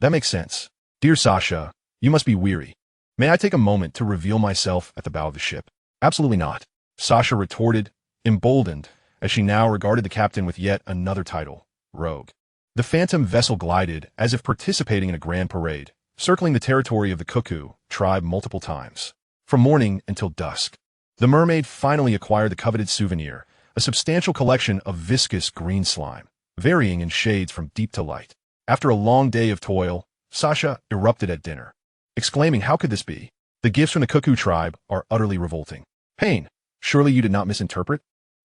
That makes sense. Dear Sasha, you must be weary. May I take a moment to reveal myself at the bow of the ship?" "Absolutely not," Sasha retorted, emboldened, as she now regarded the captain with yet another title, Rogue. The Phantom vessel glided as if participating in a grand parade, circling the territory of the Cuckoo tribe multiple times. From morning until dusk, the mermaid finally acquired the coveted souvenir, a substantial collection of viscous green slime, varying in shades from deep to light. After a long day of toil, Sasha erupted at dinner, exclaiming, "How could this be? The gifts from the Cuckoo tribe are utterly revolting." "Pain, surely you did not misinterpret?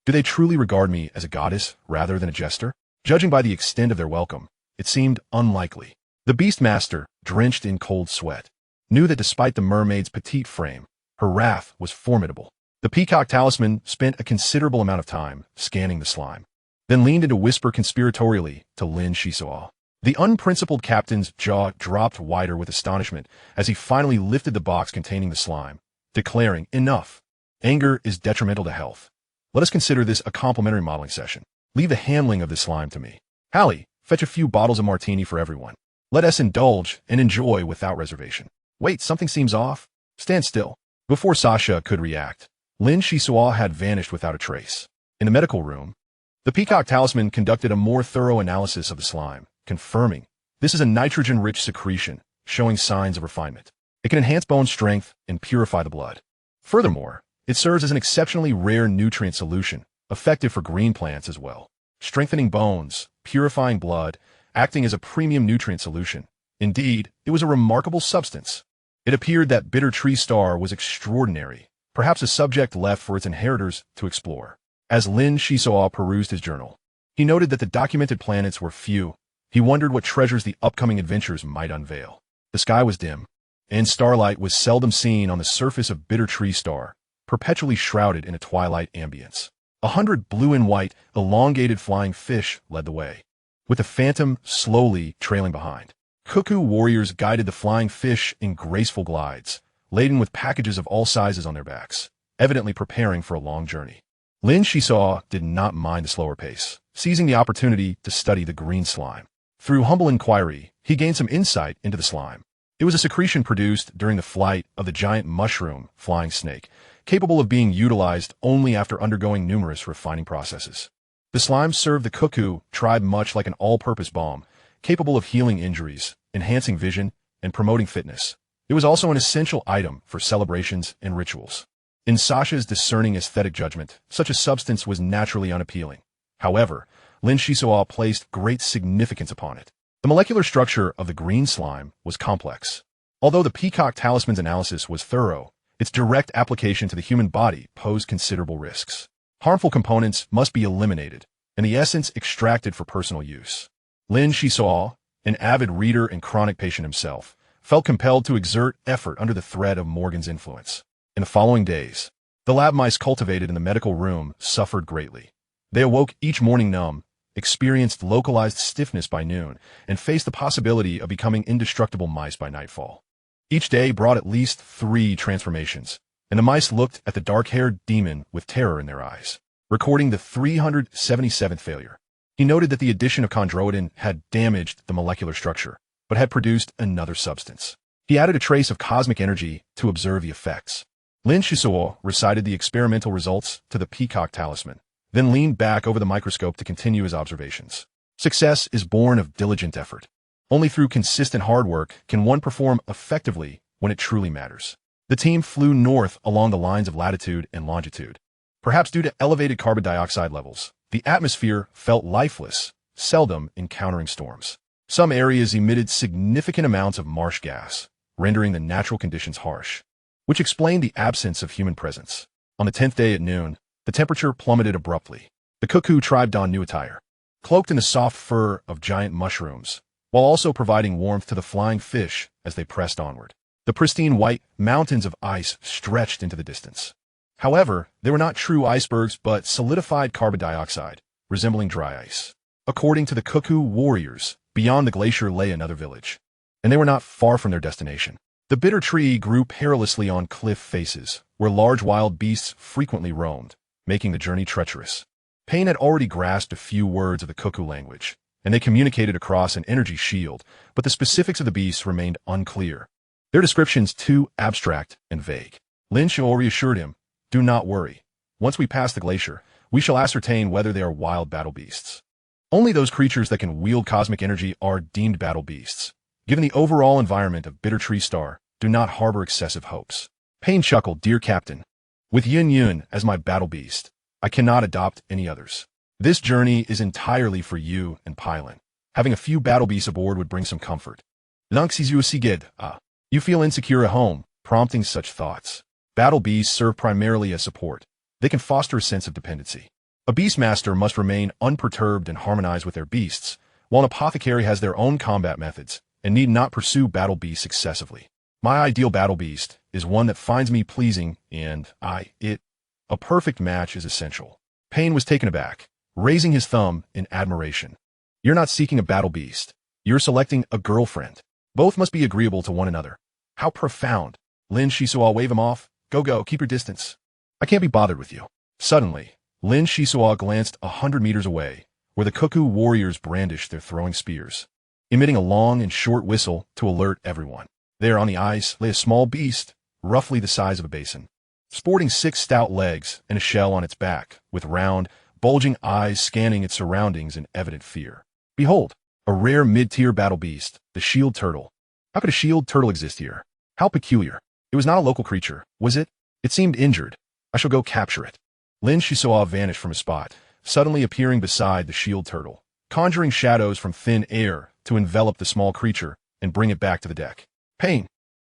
Do they truly regard me as a goddess rather than a jester?" Judging by the extent of their welcome, it seemed unlikely. The Beastmaster, drenched in cold sweat, knew that despite the mermaid's petite frame, her wrath was formidable. The Peacock Talisman spent a considerable amount of time scanning the slime, then leaned in to whisper conspiratorially to Lin Xisuo. The unprincipled captain's jaw dropped wider with astonishment as he finally lifted the box containing the slime, declaring, "Enough. Anger is detrimental to health. Let us consider this a complimentary modeling session. Leave the handling of this slime to me. Hallie, fetch a few bottles of martini for everyone. Let us indulge and enjoy without reservation." "Wait, something seems off. Stand still." Before Sasha could react, Lin Xisuo had vanished without a trace. In the medical room, the Peacock Talisman conducted a more thorough analysis of the slime, confirming this is a nitrogen-rich secretion, showing signs of refinement. It can enhance bone strength and purify the blood. Furthermore, it serves as an exceptionally rare nutrient solution, effective for green plants as well, strengthening bones, purifying blood, acting as a premium nutrient solution. Indeed, it was a remarkable substance. It appeared that Bitter Tree Star was extraordinary, perhaps a subject left for its inheritors to explore. As Lin Xisuo perused his journal, he noted that the documented planets were few. He wondered what treasures the upcoming adventures might unveil. The sky was dim, and starlight was seldom seen on the surface of Bitter Tree Star, perpetually shrouded in a twilight ambience. 100 blue and white, elongated flying fish led the way, with the Phantom slowly trailing behind. Cuckoo warriors guided the flying fish in graceful glides, laden with packages of all sizes on their backs, evidently preparing for a long journey. Lin Xisuo did not mind the slower pace, seizing the opportunity to study the green slime. Through humble inquiry, he gained some insight into the slime. It was a secretion produced during the flight of the giant mushroom flying snake, capable of being utilized only after undergoing numerous refining processes. The slime served the Cuckoo tribe much like an all-purpose balm, capable of healing injuries, enhancing vision, and promoting fitness. It was also an essential item for celebrations and rituals. In Sasha's discerning aesthetic judgment, such a substance was naturally unappealing. However, Lin Xisuo placed great significance upon it. The molecular structure of the green slime was complex. Although the Peacock Talisman's analysis was thorough, its direct application to the human body posed considerable risks. Harmful components must be eliminated, and the essence extracted for personal use. Lin Xisuo, an avid reader and chronic patient himself, felt compelled to exert effort under the threat of Morgan's influence. In the following days, the lab mice cultivated in the medical room suffered greatly. They awoke each morning numb, experienced localized stiffness by noon, and faced the possibility of becoming indestructible mice by nightfall. Each day brought at least 3 transformations, and the mice looked at the dark-haired demon with terror in their eyes. Recording the 377th failure, he noted that the addition of chondroitin had damaged the molecular structure, but had produced another substance. He added a trace of cosmic energy to observe the effects. Lin Xisuo recited the experimental results to the Peacock Talisman, then leaned back over the microscope to continue his observations. Success is born of diligent effort. Only through consistent hard work can one perform effectively when it truly matters. The team flew north along the lines of latitude and longitude. Perhaps due to elevated carbon dioxide levels, the atmosphere felt lifeless, seldom encountering storms. Some areas emitted significant amounts of marsh gas, rendering the natural conditions harsh, which explained the absence of human presence. On the 10th day at noon, the temperature plummeted abruptly. The cuckoo tribe donned new attire, cloaked in the soft fur of giant mushrooms, while also providing warmth to the flying fish as they pressed onward. The pristine white mountains of ice stretched into the distance. However, they were not true icebergs but solidified carbon dioxide, resembling dry ice. According to the cuckoo warriors, beyond the glacier lay another village, and they were not far from their destination. The bitter tree grew perilously on cliff faces, where large wild beasts frequently roamed, making the journey treacherous. Payne had already grasped a few words of the cuckoo language, and they communicated across an energy shield, but the specifics of the beasts remained unclear, their descriptions too abstract and vague. Lin Xisuo reassured him, "Do not worry. Once we pass the glacier, we shall ascertain whether they are wild battle beasts. Only those creatures that can wield cosmic energy are deemed battle beasts. Given the overall environment of Bitter Tree Star, do not harbor excessive hopes." Payne chuckled, "Dear Captain, with Yun Yun as my battle beast, I cannot adopt any others. This journey is entirely for you and Pylon. Having a few battle beasts aboard would bring some comfort." Lin Xisuo sighed, "You feel insecure at home, prompting such thoughts. Battle beasts serve primarily as support. They can foster a sense of dependency. A beastmaster must remain unperturbed and harmonize with their beasts, while an apothecary has their own combat methods and need not pursue battle beasts excessively. My ideal battle beast is one that finds me pleasing and a perfect match is essential." Payne was taken aback, raising his thumb in admiration. "You're not seeking a battle beast. You're selecting a girlfriend. Both must be agreeable to one another." "How profound." Lin Xisuo wave him off. Go, keep your distance. I can't be bothered with you." Suddenly, Lin Xisuo glanced 100 meters away, where the cuckoo warriors brandished their throwing spears, emitting a long and short whistle to alert everyone. There on the ice lay a small beast, roughly the size of a basin, sporting 6 stout legs and a shell on its back, with round, bulging eyes scanning its surroundings in evident fear. "Behold, a rare mid-tier battle beast, the shield turtle. How could a shield turtle exist here? How peculiar. It was not a local creature, was it? It seemed injured. I shall go capture it." Lin Xisuo vanished from his spot, suddenly appearing beside the shield turtle, conjuring shadows from thin air to envelop the small creature and bring it back to the deck. Payne,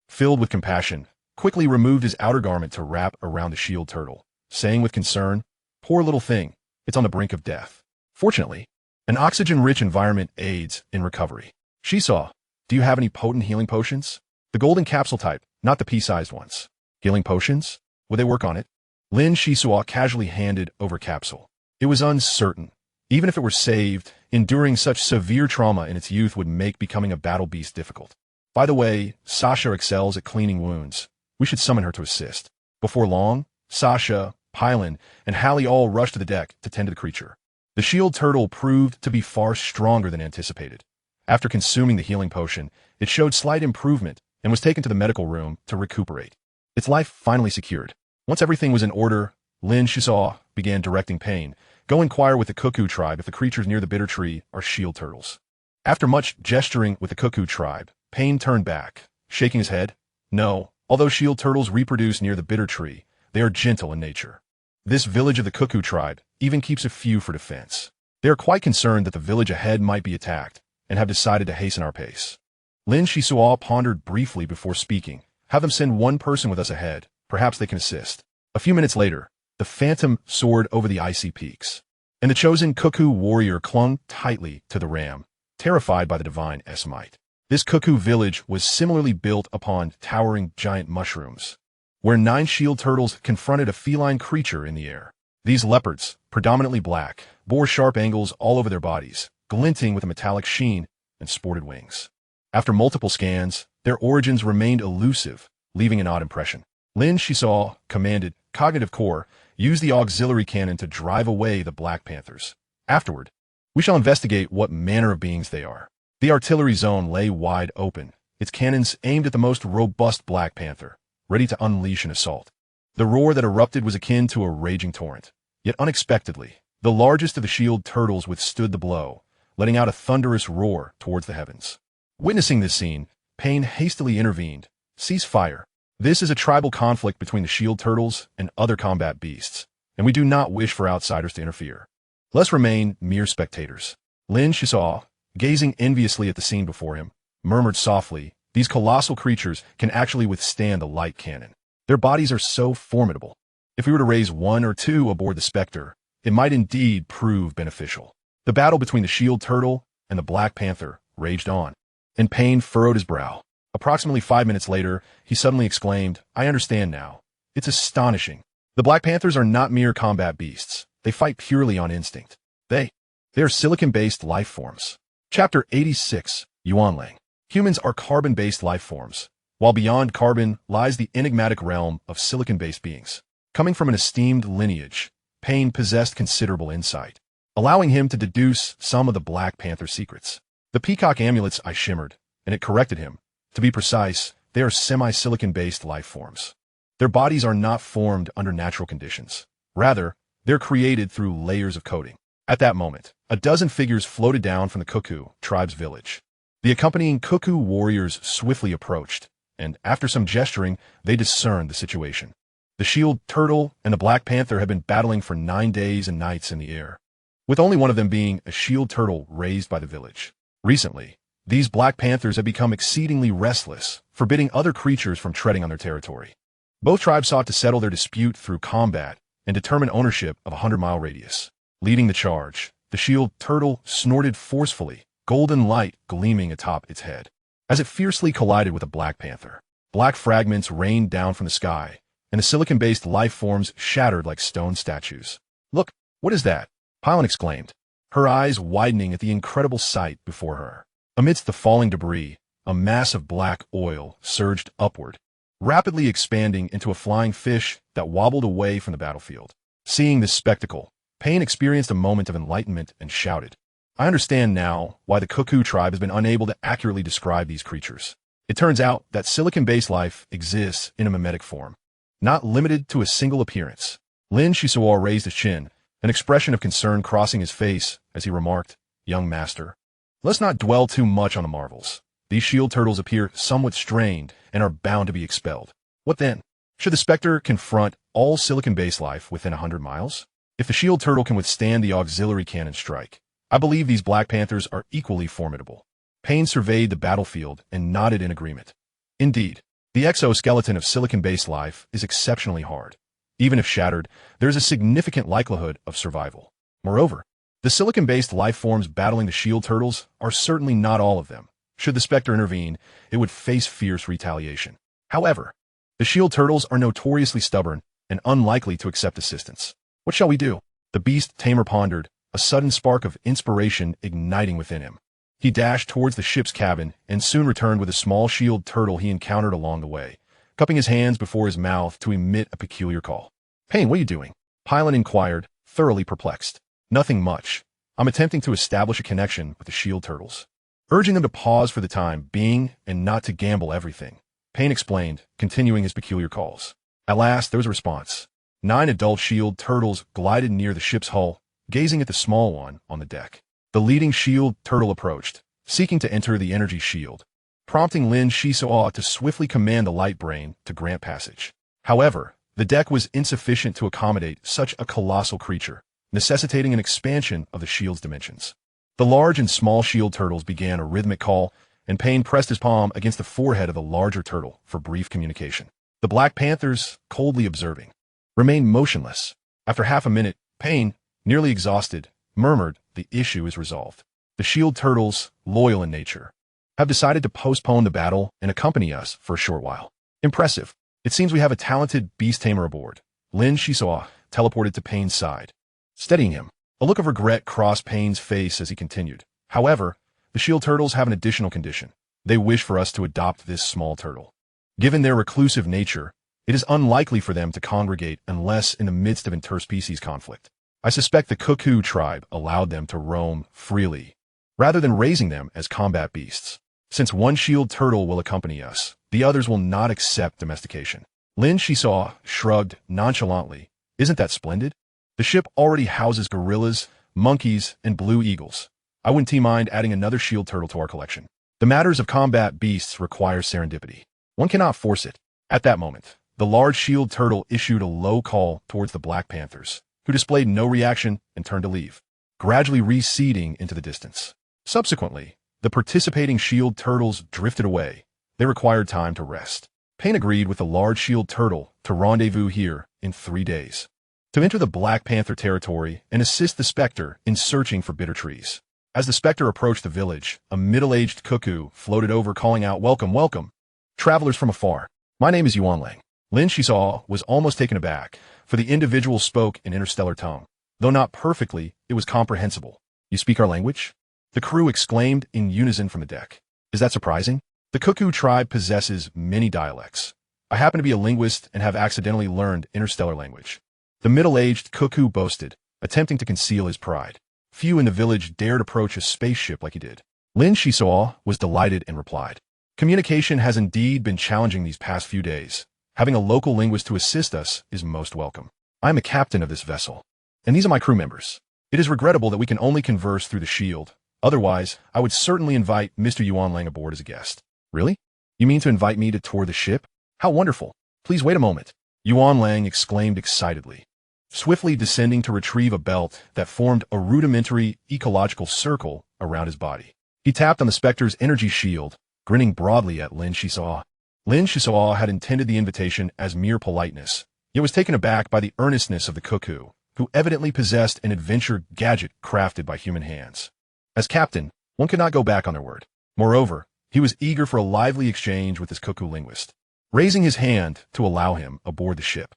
filled with compassion, quickly removed his outer garment to wrap around the shield turtle, saying with concern, "Poor little thing, it's on the brink of death." Fortunately, an oxygen-rich environment aids in recovery. "Xisuo, do you have any potent healing potions? The golden capsule type, not the pea-sized ones." "Healing potions? Would they work on it?" Lin Xisuo casually handed over capsule. It was uncertain. Even if it were saved, enduring such severe trauma in its youth would make becoming a battle beast difficult. "By the way, Sasha excels at cleaning wounds. We should summon her to assist." Before long, Sasha, Pylon, and Hallie all rushed to the deck to tend to the creature. The shield turtle proved to be far stronger than anticipated. After consuming the healing potion, it showed slight improvement and was taken to the medical room to recuperate. Its life finally secured. Once everything was in order, Lin Xisuo began directing Payne, "Go inquire with the cuckoo tribe if the creatures near the bitter tree are shield turtles." After much gesturing with the cuckoo tribe, Payne turned back, shaking his head. "No, although shield turtles reproduce near the bitter tree, they are gentle in nature. This village of the cuckoo tribe even keeps a few for defense. They are quite concerned that the village ahead might be attacked and have decided to hasten our pace." Lin Xisuo pondered briefly before speaking. "Have them send one person with us ahead. Perhaps they can assist." A few minutes later, the phantom soared over the icy peaks, and the chosen cuckoo warrior clung tightly to the ram, terrified by the divine might. This cuckoo village was similarly built upon towering giant mushrooms, where 9 shield turtles confronted a feline creature in the air. These leopards, predominantly black, bore sharp angles all over their bodies, glinting with a metallic sheen, and sported wings. After multiple scans, their origins remained elusive, leaving an odd impression. Lin Xisuo commanded Cognitive Core, use the auxiliary cannon to drive away the Black Panthers. Afterward, we shall investigate what manner of beings they are. The artillery zone lay wide open, its cannons aimed at the most robust Black Panther, ready to unleash an assault. The roar that erupted was akin to a raging torrent. Yet unexpectedly, the largest of the shield turtles withstood the blow, letting out a thunderous roar towards the heavens. Witnessing this scene, Payne hastily intervened. "Cease fire. This is a tribal conflict between the shield turtles and other combat beasts, and we do not wish for outsiders to interfere. Let's remain mere spectators." Lin Xisuo, gazing enviously at the scene before him, murmured softly, "These colossal creatures can actually withstand the light cannon. Their bodies are so formidable. If we were to raise one or two aboard the Spectre, it might indeed prove beneficial." The battle between the shield turtle and the Black Panther raged on, and Payne furrowed his brow. Approximately 5 minutes later, he suddenly exclaimed, "I understand now. It's astonishing. The Black Panthers are not mere combat beasts. They fight purely on instinct. They are silicon-based life forms." Chapter 86, Yuanlang. Humans are carbon-based life forms, while beyond carbon lies the enigmatic realm of silicon-based beings. Coming from an esteemed lineage, Payne possessed considerable insight, allowing him to deduce some of the Black Panther's secrets. The peacock amulets I shimmered, and it corrected him. To be precise, they are semi-silicon-based life forms. Their bodies are not formed under natural conditions. Rather, they're created through layers of coating. At that moment, a dozen figures floated down from the Cuckoo tribe's village. The accompanying Cuckoo warriors swiftly approached, and after some gesturing, they discerned the situation. The shield turtle and the Black Panther had been battling for 9 days and nights in the air, with only one of them being a shield turtle raised by the village. Recently, these Black Panthers had become exceedingly restless, forbidding other creatures from treading on their territory. Both tribes sought to settle their dispute through combat and determine ownership of a 100-mile radius. Leading the charge, the shield turtle snorted forcefully, golden light gleaming atop its head. As it fiercely collided with a Black Panther, black fragments rained down from the sky, and the silicon-based life forms shattered like stone statues. "Look, what is that?" Pylon exclaimed, her eyes widening at the incredible sight before her. Amidst the falling debris, a mass of black oil surged upward, rapidly expanding into a flying fish that wobbled away from the battlefield. Seeing this spectacle, Payne experienced a moment of enlightenment and shouted, "I understand now why the Cuckoo tribe has been unable to accurately describe these creatures. It turns out that silicon-based life exists in a mimetic form, not limited to a single appearance." Lin Xisuo raised his chin, an expression of concern crossing his face as he remarked, "Young master, let's not dwell too much on the marvels. These shield turtles appear somewhat strained and are bound to be expelled. What then? Should the Spectre confront all silicon-based life within 100 miles? If the shield turtle can withstand the auxiliary cannon strike, I believe these Black Panthers are equally formidable." Payne surveyed the battlefield and nodded in agreement. Indeed, the exoskeleton of silicon-based life is exceptionally hard. Even if shattered, there is a significant likelihood of survival. Moreover, the silicon-based life forms battling the shield turtles are certainly not all of them. Should the Spectre intervene, it would face fierce retaliation. However, the shield turtles are notoriously stubborn and unlikely to accept assistance. What shall we do? The beast tamer pondered, a sudden spark of inspiration igniting within him. He dashed towards the ship's cabin and soon returned with a small shield turtle he encountered along the way, cupping his hands before his mouth to emit a peculiar call. "Payne, what are you doing?" Pylon inquired, thoroughly perplexed. "Nothing much. I'm attempting to establish a connection with the shield turtles, urging them to pause for the time being and not to gamble everything," Payne explained, continuing his peculiar calls. At last, there was a response. 9 adult shield turtles glided near the ship's hull, gazing at the small one on the deck. The leading shield turtle approached, seeking to enter the energy shield, prompting Lin Xisuo to swiftly command the light brain to grant passage. However, the deck was insufficient to accommodate such a colossal creature, necessitating an expansion of the shield's dimensions. The large and small shield turtles began a rhythmic call, and Payne pressed his palm against the forehead of the larger turtle for brief communication. The Black Panthers, coldly observing, remained motionless. After half a minute, Payne, nearly exhausted, murmured, "The issue is resolved. The shield turtles, loyal in nature, have decided to postpone the battle and accompany us for a short while." "Impressive. It seems we have a talented beast tamer aboard." Lin Xisuo teleported to Payne's side, steadying him. A look of regret crossed Payne's face as he continued. "However, the shield turtles have an additional condition. They wish for us to adopt this small turtle. Given their reclusive nature, it is unlikely for them to congregate unless in the midst of interspecies conflict. I suspect the Cuckoo tribe allowed them to roam freely, rather than raising them as combat beasts. Since one shield turtle will accompany us, the others will not accept domestication." Lin Xisuo shrugged nonchalantly. "Isn't that splendid? The ship already houses gorillas, monkeys, and blue eagles. I wouldn't mind adding another shield turtle to our collection. The matters of combat beasts require serendipity. One cannot force it." At that moment, the large shield turtle issued a low call towards the Black Panthers, who displayed no reaction and turned to leave, gradually receding into the distance. Subsequently, the participating shield turtles drifted away. They required time to rest. Payne agreed with the large shield turtle to rendezvous here in 3 days, to enter the Black Panther territory and assist the Spectre in searching for bitter trees. As the Spectre approached the village, a middle-aged cuckoo floated over calling out, "Welcome, welcome, travelers from afar. My name is Yuan Lang." Lin Xisuo was almost taken aback, for the individual spoke in interstellar tongue. Though not perfectly, it was comprehensible. "You speak our language?" the crew exclaimed in unison from the deck. "Is that surprising? The cuckoo tribe possesses many dialects. I happen to be a linguist and have accidentally learned interstellar language." The middle-aged cuckoo boasted, attempting to conceal his pride. Few in the village dared approach a spaceship like he did. Lin Xisuo was delighted and replied, "Communication has indeed been challenging these past few days. Having a local linguist to assist us is most welcome. I am a captain of this vessel, and these are my crew members. It is regrettable that we can only converse through the shield. Otherwise, I would certainly invite Mr. Yuan Lang aboard as a guest." "Really? You mean to invite me to tour the ship? How wonderful. Please wait a moment," Yuan Lang exclaimed excitedly, swiftly descending to retrieve a belt that formed a rudimentary ecological circle around his body. He tapped on the Spectre's energy shield, grinning broadly at Lin Xisuo. Lin Xisuo had intended the invitation as mere politeness, yet was taken aback by the earnestness of the cuckoo, who evidently possessed an adventure gadget crafted by human hands. As captain, one could not go back on their word. Moreover, he was eager for a lively exchange with his cuckoo linguist, raising his hand to allow him aboard the ship.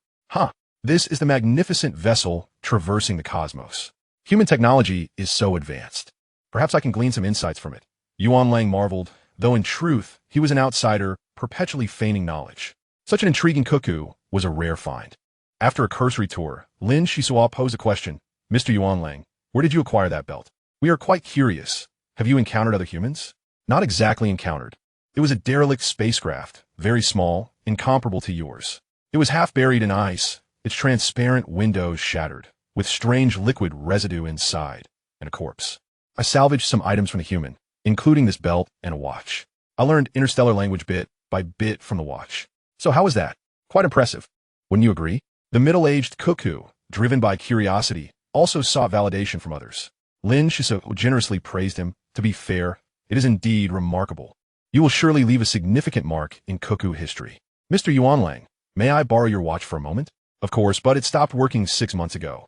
This is the magnificent vessel traversing the cosmos. Human technology is so advanced. Perhaps I can glean some insights from it." Yuan Lang marveled, though in truth, he was an outsider, perpetually feigning knowledge. Such an intriguing cuckoo was a rare find. After a cursory tour, Lin Xisuo posed a question. "Mr. Yuan Lang, where did you acquire that belt? We are quite curious. Have you encountered other humans?" "Not exactly encountered. It was a derelict spacecraft, very small, incomparable to yours. It was half buried in ice, its transparent windows shattered, with strange liquid residue inside, and a corpse. I salvaged some items from the human, including this belt and a watch. I learned interstellar language bit by bit from the watch. So how was that? Quite impressive. Wouldn't you agree?" The middle-aged cuckoo, driven by curiosity, also sought validation from others. Lin Xisuo generously praised him. "To be fair, it is indeed remarkable. You will surely leave a significant mark in cuckoo history. Mr. Yuan Lang, may I borrow your watch for a moment?" "Of course, but it stopped working 6 months ago."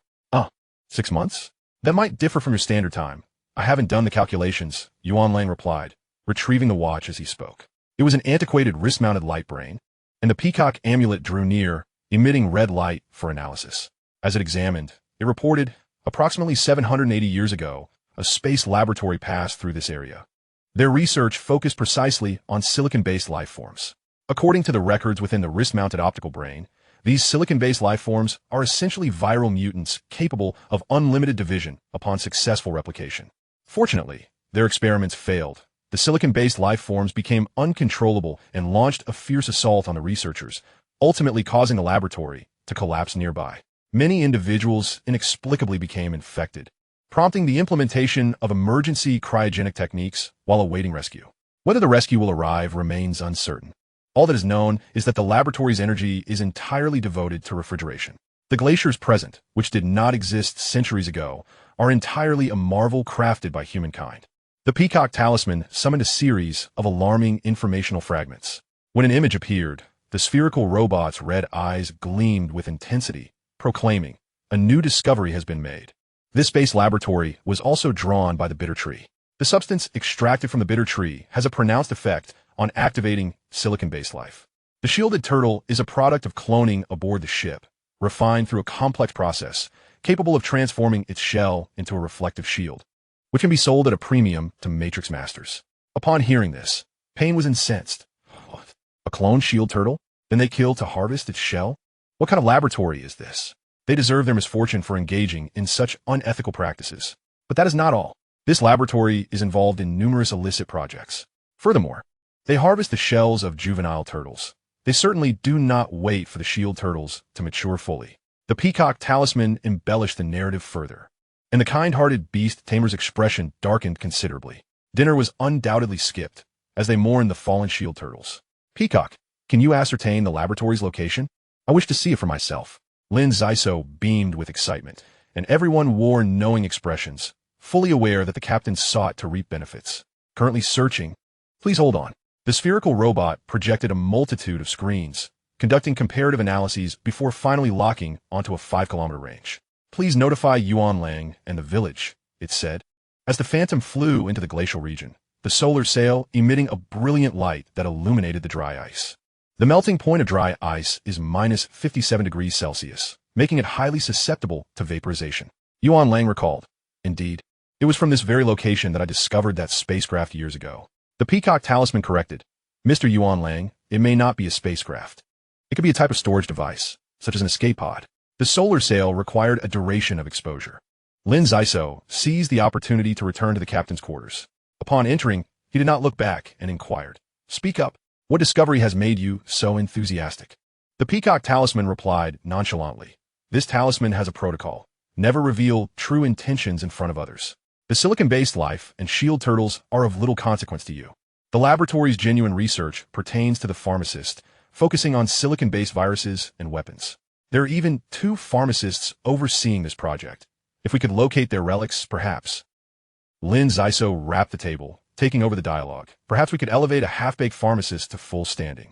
6 months? That might differ from your standard time. I haven't done the calculations," Yuan Lang replied, retrieving the watch as he spoke. It was an antiquated wrist-mounted light brain, and the peacock amulet drew near, emitting red light for analysis. As it examined, it reported, approximately 780 years ago, a space laboratory passed through this area. Their research focused precisely on silicon-based life forms. According to the records within the wrist-mounted optical brain, these silicon-based life forms are essentially viral mutants capable of unlimited division upon successful replication. Fortunately, their experiments failed. The silicon-based life forms became uncontrollable and launched a fierce assault on the researchers, ultimately causing the laboratory to collapse nearby. Many individuals inexplicably became infected, prompting the implementation of emergency cryogenic techniques while awaiting rescue. Whether the rescue will arrive remains uncertain. All that is known is that the laboratory's energy is entirely devoted to refrigeration. The glaciers present, which did not exist centuries ago, are entirely a marvel crafted by humankind. The Peacock Talisman summoned a series of alarming informational fragments. When an image appeared, the spherical robot's red eyes gleamed with intensity, proclaiming, "A new discovery has been made." This space laboratory was also drawn by the bitter tree. The substance extracted from the bitter tree has a pronounced effect on activating silicon-based life. The shielded turtle is a product of cloning aboard the ship, refined through a complex process capable of transforming its shell into a reflective shield, which can be sold at a premium to Matrix masters. Upon hearing this, Payne was incensed. What? A clone shield turtle? Then they kill to harvest its shell? What kind of laboratory is this? They deserve their misfortune for engaging in such unethical practices. But that is not all. This laboratory is involved in numerous illicit projects. Furthermore, they harvest the shells of juvenile turtles. They certainly do not wait for the shield turtles to mature fully. The Peacock Talisman embellished the narrative further, and the kind-hearted beast tamer's expression darkened considerably. Dinner was undoubtedly skipped, as they mourned the fallen shield turtles. "Peacock, can you ascertain the laboratory's location? I wish to see it for myself." Lin Xisuo beamed with excitement, and everyone wore knowing expressions, fully aware that the captain sought to reap benefits. Currently searching. Please hold on. The spherical robot projected a multitude of screens, conducting comparative analyses before finally locking onto a 5-kilometer range. Please notify Yuan Lang and the village, it said. As the Phantom flew into the glacial region, the solar sail emitting a brilliant light that illuminated the dry ice. The melting point of dry ice is minus 57 degrees Celsius, making it highly susceptible to vaporization. Yuan Lang recalled. Indeed, it was from this very location that I discovered that spacecraft years ago. The Peacock Talisman corrected. Mr. Yuan Lang, it may not be a spacecraft. It could be a type of storage device, such as an escape pod. The solar sail required a duration of exposure. Lin Xisuo seized the opportunity to return to the captain's quarters. Upon entering, he did not look back and inquired, "Speak up. What discovery has made you so enthusiastic?" The Peacock Talisman replied nonchalantly, "This talisman has a protocol. Never reveal true intentions in front of others. The silicon-based life and shield turtles are of little consequence to you. The laboratory's genuine research pertains to the pharmacist, focusing on silicon-based viruses and weapons. There are even 2 pharmacists overseeing this project. If we could locate their relics, perhaps." Lin Xisuo rapped the table, taking over the dialogue. "Perhaps we could elevate a half-baked pharmacist to full standing.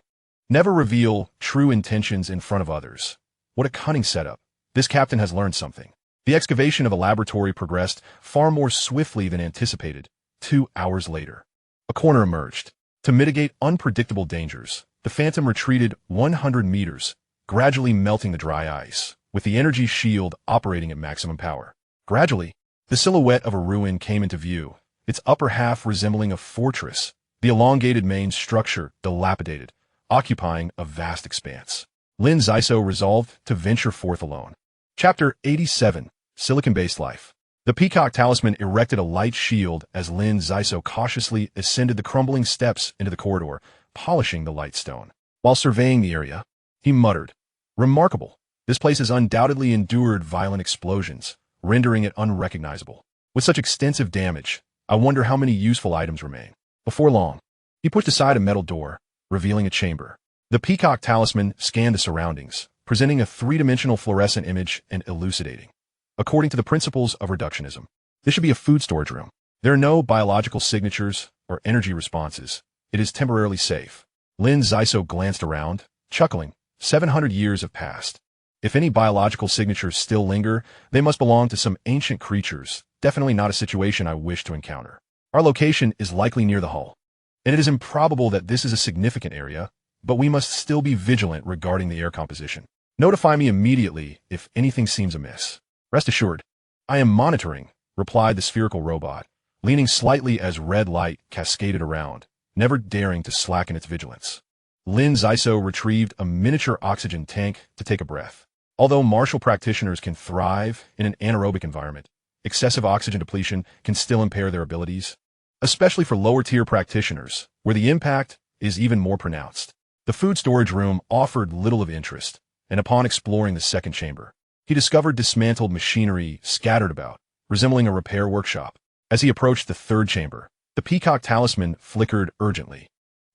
Never reveal true intentions in front of others. What a cunning setup. This captain has learned something." The excavation of a laboratory progressed far more swiftly than anticipated. 2 hours later, a corner emerged. To mitigate unpredictable dangers, the Phantom retreated 100 meters, gradually melting the dry ice, with the energy shield operating at maximum power. Gradually, the silhouette of a ruin came into view, its upper half resembling a fortress, the elongated main structure dilapidated, occupying a vast expanse. Lin Xisuo resolved to venture forth alone. Chapter 87, Silicon-Based Life. The Peacock Talisman erected a light shield as Lin Xisuo cautiously ascended the crumbling steps into the corridor, polishing the light stone. While surveying the area, he muttered, "Remarkable. This place has undoubtedly endured violent explosions, rendering it unrecognizable. With such extensive damage, I wonder how many useful items remain." Before long, he pushed aside a metal door, revealing a chamber. The Peacock Talisman scanned the surroundings, presenting a 3-dimensional fluorescent image and elucidating. According to the principles of reductionism, this should be a food storage room. There are no biological signatures or energy responses. It is temporarily safe. Lin Xisuo glanced around, chuckling. 700 years have passed. If any biological signatures still linger, they must belong to some ancient creatures, definitely not a situation I wish to encounter. Our location is likely near the hull, and it is improbable that this is a significant area, but we must still be vigilant regarding the air composition. Notify me immediately if anything seems amiss. Rest assured, I am monitoring, replied the spherical robot, leaning slightly as red light cascaded around, never daring to slacken its vigilance. Lin Xisuo retrieved a miniature oxygen tank to take a breath. Although martial practitioners can thrive in an anaerobic environment, excessive oxygen depletion can still impair their abilities, especially for lower-tier practitioners, where the impact is even more pronounced. The food storage room offered little of interest, and upon exploring the second chamber, he discovered dismantled machinery scattered about, resembling a repair workshop. As he approached the third chamber, the Peacock Talisman flickered urgently,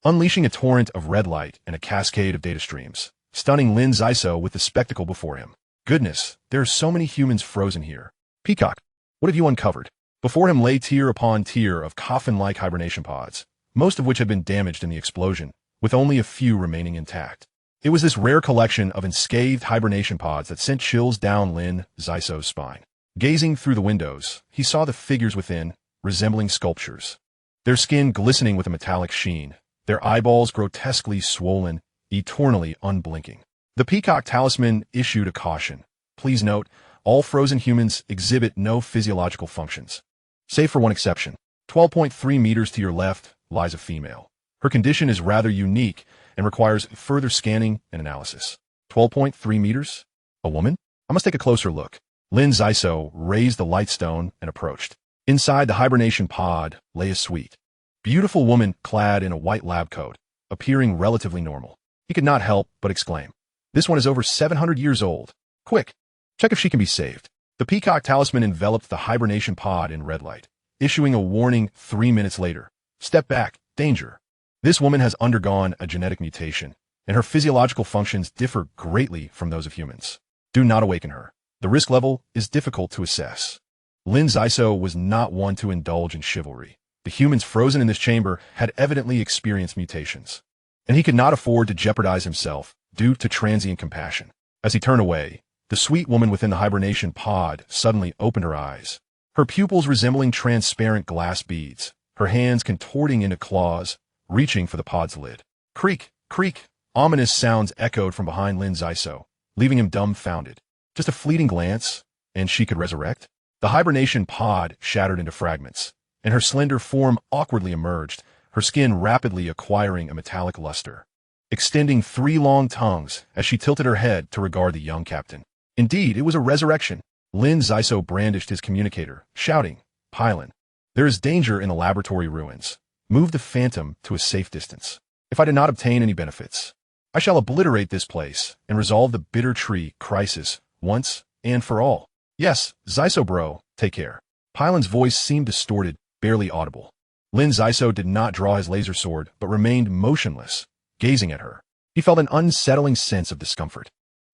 unleashing a torrent of red light and a cascade of data streams, stunning Lin Xisuo with the spectacle before him. Goodness, there are so many humans frozen here. Peacock, what have you uncovered? Before him lay tier upon tier of coffin-like hibernation pods, most of which had been damaged in the explosion, with only a few remaining intact. It was this rare collection of unscathed hibernation pods that sent chills down Lin Xisuo's spine. Gazing through the windows, he saw the figures within, resembling sculptures. Their skin glistening with a metallic sheen, their eyeballs grotesquely swollen, eternally unblinking. The Peacock Talisman issued a caution. Please note, all frozen humans exhibit no physiological functions. Save for one exception. 12.3 meters to your left lies a female. Her condition is rather unique and requires further scanning and analysis. 12.3 meters? A woman? I must take a closer look. Lin Xisuo raised the light stone and approached. Inside the hibernation pod lay a sweet, beautiful woman clad in a white lab coat, appearing relatively normal. He could not help but exclaim, "This one is over 700 years old. Quick, check if she can be saved." The Peacock Talisman enveloped the hibernation pod in red light, issuing a warning 3 minutes later. "Step back, danger." This woman has undergone a genetic mutation, and her physiological functions differ greatly from those of humans. Do not awaken her. The risk level is difficult to assess. Lin Xisuo was not one to indulge in chivalry. The humans frozen in this chamber had evidently experienced mutations, and he could not afford to jeopardize himself due to transient compassion. As he turned away, the sweet woman within the hibernation pod suddenly opened her eyes, her pupils resembling transparent glass beads, her hands contorting into claws, reaching for the pod's lid. Creak, creak, ominous sounds echoed from behind Lin Xisuo, leaving him dumbfounded. Just a fleeting glance, and she could resurrect? The hibernation pod shattered into fragments, and her slender form awkwardly emerged, her skin rapidly acquiring a metallic luster, extending 3 long tongues as she tilted her head to regard the young captain. Indeed, it was a resurrection. Lin Xisuo brandished his communicator, shouting, "Pylon, there is danger in the laboratory ruins. Move the Phantom to a safe distance. If I do not obtain any benefits, I shall obliterate this place and resolve the Bitter Tree crisis once and for all. Yes, Xisuo bro, take care." Pylon's voice seemed distorted, barely audible. Lin Xisuo did not draw his laser sword, but remained motionless, gazing at her. He felt an unsettling sense of discomfort.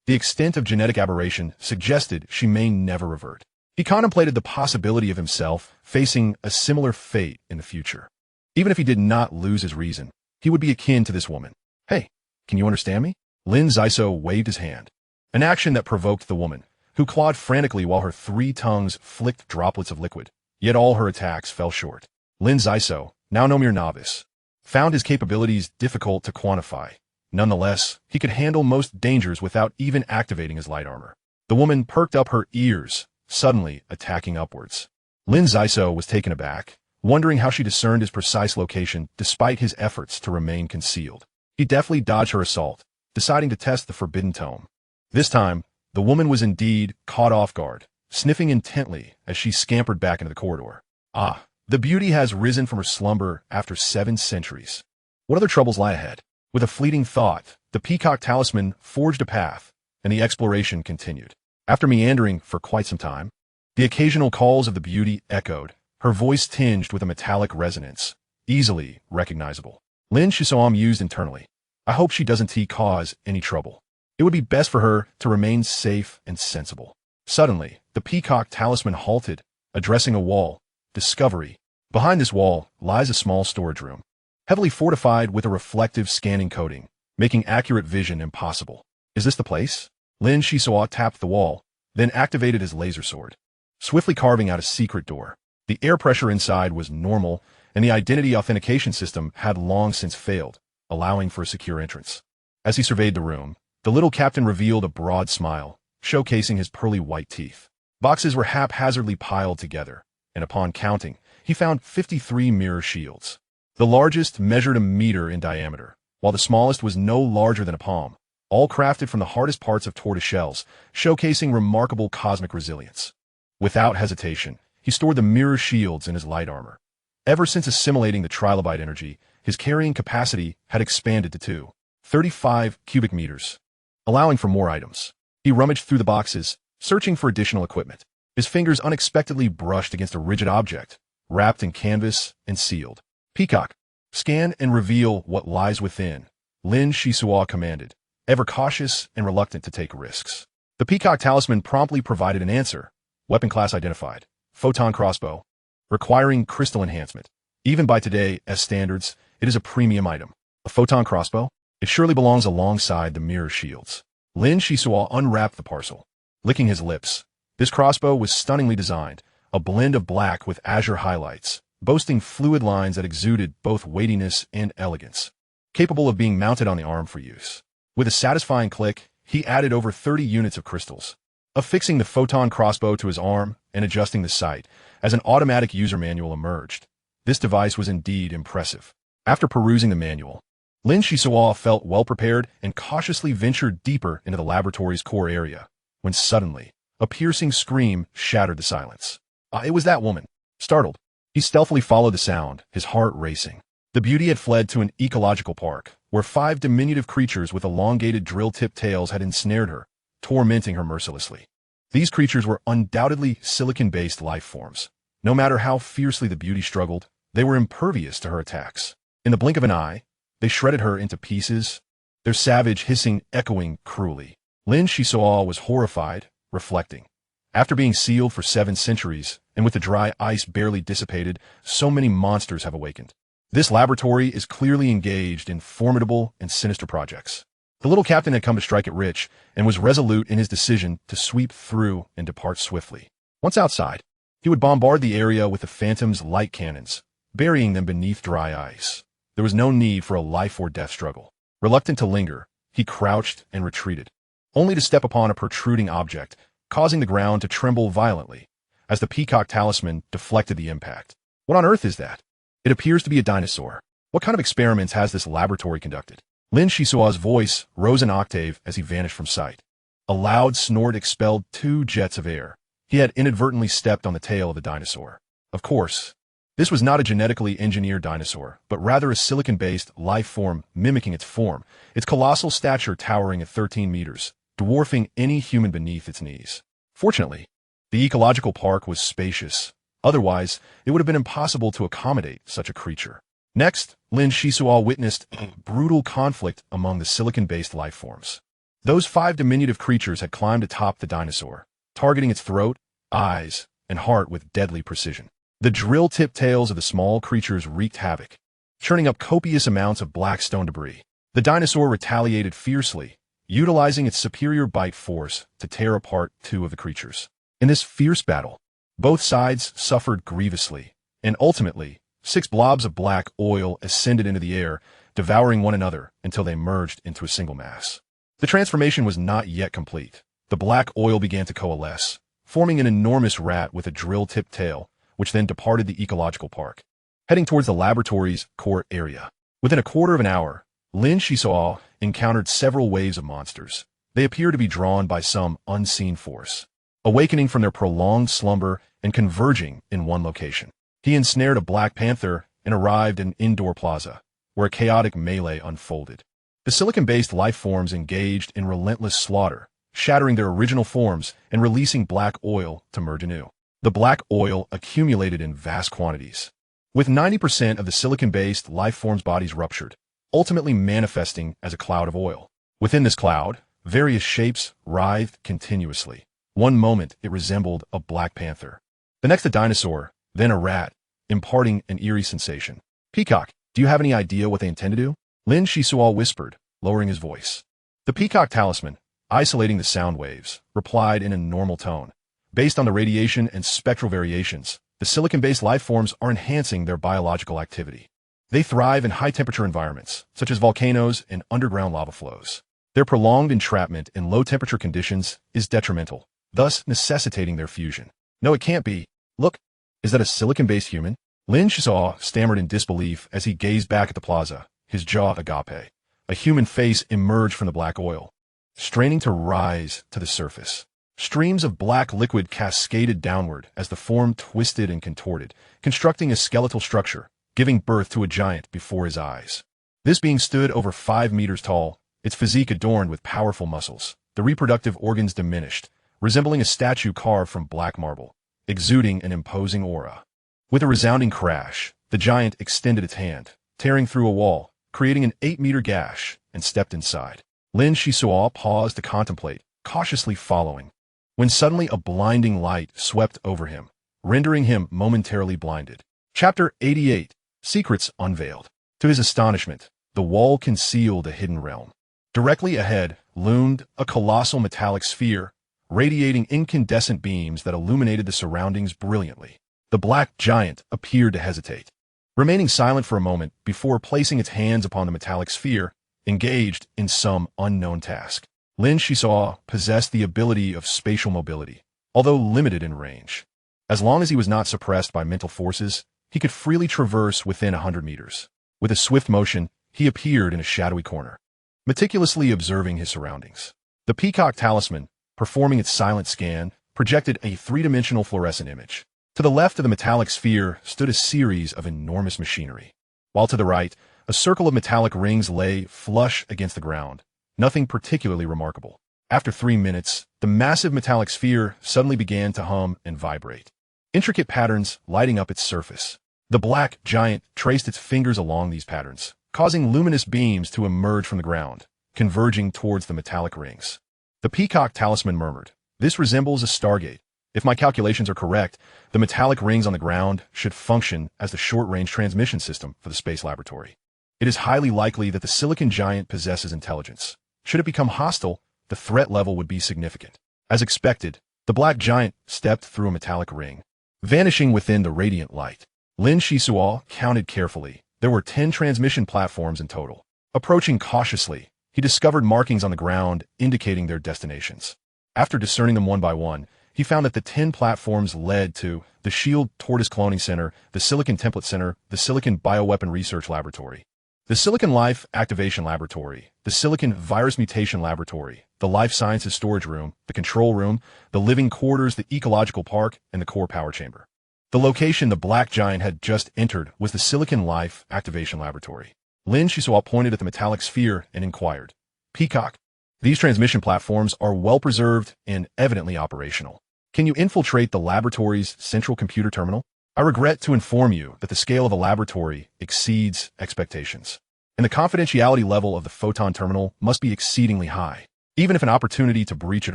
The extent of genetic aberration suggested she may never revert. He contemplated the possibility of himself facing a similar fate in the future. Even if he did not lose his reason, he would be akin to this woman. "Hey, can you understand me?" Lin Xisuo waved his hand, an action that provoked the woman, who clawed frantically while her 3 tongues flicked droplets of liquid. Yet all her attacks fell short. Lin Xisuo, now no mere novice, found his capabilities difficult to quantify. Nonetheless, he could handle most dangers without even activating his light armor. The woman perked up her ears, suddenly attacking upwards. Lin Xisuo was taken aback, wondering how she discerned his precise location despite his efforts to remain concealed. He deftly dodged her assault, deciding to test the forbidden tome. This time, the woman was indeed caught off guard, sniffing intently as she scampered back into the corridor. Ah, the beauty has risen from her slumber after 7 centuries. What other troubles lie ahead? With a fleeting thought, the peacock talisman forged a path, and the exploration continued. After meandering for quite some time, the occasional calls of the beauty echoed, her voice tinged with a metallic resonance, easily recognizable. Lin Xisuo mused internally. I hope she doesn't cause any trouble. It would be best for her to remain safe and sensible. Suddenly, the peacock talisman halted, addressing a wall. Discovery. Behind this wall lies a small storage room, heavily fortified with a reflective scanning coating, making accurate vision impossible. Is this the place? Lin Xisuo tapped the wall, then activated his laser sword, swiftly carving out a secret door. The air pressure inside was normal, and the identity authentication system had long since failed, allowing for a secure entrance. As he surveyed the room, the little captain revealed a broad smile, showcasing his pearly white teeth. Boxes were haphazardly piled together, and upon counting, he found 53 mirror shields. The largest measured a meter in diameter, while the smallest was no larger than a palm, all crafted from the hardest parts of tortoise shells, showcasing remarkable cosmic resilience. Without hesitation, he stored the mirror shields in his light armor. Ever since assimilating the trilobite energy, his carrying capacity had expanded to 35 cubic meters, allowing for more items. He rummaged through the boxes, searching for additional equipment. His fingers unexpectedly brushed against a rigid object, wrapped in canvas and sealed. "Peacock, scan and reveal what lies within," Lin Xisuo commanded, ever cautious and reluctant to take risks. The peacock talisman promptly provided an answer. Weapon class identified. Photon crossbow. Requiring crystal enhancement. Even by today's standards, it is a premium item. A photon crossbow? It surely belongs alongside the mirror shields. Lin Xisuo unwrapped the parcel, licking his lips. This crossbow was stunningly designed, a blend of black with azure highlights, boasting fluid lines that exuded both weightiness and elegance, capable of being mounted on the arm for use. With a satisfying click, he added over 30 units of crystals, affixing the photon crossbow to his arm and adjusting the sight as an automatic user manual emerged. This device was indeed impressive. After perusing the manual, Lin Xisuo felt well prepared and cautiously ventured deeper into the laboratory's core area, when suddenly, a piercing scream shattered the silence. It was that woman. Startled, he stealthily followed the sound, his heart racing. The beauty had fled to an ecological park, where 5 diminutive creatures with elongated drill-tipped tails had ensnared her, tormenting her mercilessly. These creatures were undoubtedly silicon-based life forms. No matter how fiercely the beauty struggled, they were impervious to her attacks. In the blink of an eye, they shredded her into pieces, their savage hissing echoing cruelly. Lin Xisuo was horrified, reflecting. After being sealed for 7 centuries, and with the dry ice barely dissipated, so many monsters have awakened. This laboratory is clearly engaged in formidable and sinister projects. The little captain had come to strike it rich, and was resolute in his decision to sweep through and depart swiftly. Once outside, he would bombard the area with the Phantom's light cannons, burying them beneath dry ice. There was no need for a life-or-death struggle. Reluctant to linger, he crouched and retreated, only to step upon a protruding object, causing the ground to tremble violently, as the peacock talisman deflected the impact. What on earth is that? It appears to be a dinosaur. What kind of experiments has this laboratory conducted? Lin Xisuo's voice rose an octave as he vanished from sight. A loud snort expelled 2 jets of air. He had inadvertently stepped on the tail of the dinosaur. Of course, this was not a genetically engineered dinosaur, but rather a silicon-based life form mimicking its form, its colossal stature towering at 13 meters, dwarfing any human beneath its knees. Fortunately, the ecological park was spacious. Otherwise, it would have been impossible to accommodate such a creature. Next, Lin Xisuo witnessed a brutal conflict among the silicon-based life forms. Those 5 diminutive creatures had climbed atop the dinosaur, targeting its throat, eyes, and heart with deadly precision. The drill-tipped tails of the small creatures wreaked havoc, churning up copious amounts of black stone debris. The dinosaur retaliated fiercely, utilizing its superior bite force to tear apart 2 of the creatures. In this fierce battle, both sides suffered grievously, and ultimately, 6 blobs of black oil ascended into the air, devouring one another until they merged into a single mass. The transformation was not yet complete. The black oil began to coalesce, forming an enormous rat with a drill-tipped tail, which then departed the ecological park, heading towards the laboratory's core area. Within a quarter of an hour, Lin Xisuo encountered several waves of monsters. They appeared to be drawn by some unseen force, awakening from their prolonged slumber and converging in one location. He ensnared a black panther and arrived at an indoor plaza, where a chaotic melee unfolded. The silicon-based life forms engaged in relentless slaughter, shattering their original forms and releasing black oil to merge anew. The black oil accumulated in vast quantities, with 90% of the silicon-based life forms' bodies ruptured, ultimately manifesting as a cloud of oil. Within this cloud, various shapes writhed continuously. One moment it resembled a black panther, the next a dinosaur, then a rat, imparting an eerie sensation. "Peacock, do you have any idea what they intend to do?" Lin Xisuo whispered, lowering his voice. The peacock talisman, isolating the sound waves, replied in a normal tone. Based on the radiation and spectral variations, the silicon-based life forms are enhancing their biological activity. They thrive in high-temperature environments, such as volcanoes and underground lava flows. Their prolonged entrapment in low-temperature conditions is detrimental, thus necessitating their fusion. "No, it can't be. Look, is that a silicon-based human?" Lin Xisuo stammered in disbelief as he gazed back at the plaza, his jaw agape. A human face emerged from the black oil, straining to rise to the surface. Streams of black liquid cascaded downward as the form twisted and contorted, constructing a skeletal structure, giving birth to a giant before his eyes. This being stood over 5 meters tall, its physique adorned with powerful muscles, the reproductive organs diminished, resembling a statue carved from black marble, exuding an imposing aura. With a resounding crash, the giant extended its hand, tearing through a wall, creating an 8-meter gash, and stepped inside. Lin Xisuo paused to contemplate, cautiously following, when suddenly a blinding light swept over him, rendering him momentarily blinded. Chapter 88, Secrets Unveiled. To his astonishment, the wall concealed a hidden realm. Directly ahead loomed a colossal metallic sphere, radiating incandescent beams that illuminated the surroundings brilliantly. The black giant appeared to hesitate, remaining silent for a moment before placing its hands upon the metallic sphere, engaged in some unknown task. Lin Xisuo possessed the ability of spatial mobility, although limited in range. As long as he was not suppressed by mental forces, he could freely traverse within 100 meters. With a swift motion, he appeared in a shadowy corner, meticulously observing his surroundings. The peacock talisman, performing its silent scan, projected a 3-dimensional fluorescent image. To the left of the metallic sphere stood a series of enormous machinery, while to the right, a circle of metallic rings lay flush against the ground, nothing particularly remarkable. After 3 minutes, the massive metallic sphere suddenly began to hum and vibrate, intricate patterns lighting up its surface. The black giant traced its fingers along these patterns, causing luminous beams to emerge from the ground, converging towards the metallic rings. The peacock talisman murmured, "This resembles a stargate, If my calculations are correct, the metallic rings on the ground should function as the short-range transmission system for the space laboratory. It is highly likely that the silicon giant possesses intelligence. Should it become hostile, the threat level would be significant. As expected, the black giant stepped through a metallic ring, vanishing within the radiant light. Lin Xisuo counted carefully. There were 10 transmission platforms in total. Approaching cautiously, he discovered markings on the ground indicating their destinations. After discerning them one by one, he found that the 10 platforms led to the Shield Tortoise Cloning Center, the Silicon Template Center, the Silicon Bioweapon Research Laboratory, the Silicon Life Activation Laboratory, the Silicon Virus Mutation Laboratory, the Life Sciences Storage Room, the Control Room, the Living Quarters, the Ecological Park, and the Core Power Chamber. The location the black giant had just entered was the Silicon Life Activation Laboratory. Lin Xisuo pointed at the metallic sphere and inquired, "Peacock, these transmission platforms are well preserved and evidently operational. Can you infiltrate the laboratory's central computer terminal? I regret to inform you that the scale of the laboratory exceeds expectations, and the confidentiality level of the photon terminal must be exceedingly high. Even if an opportunity to breach it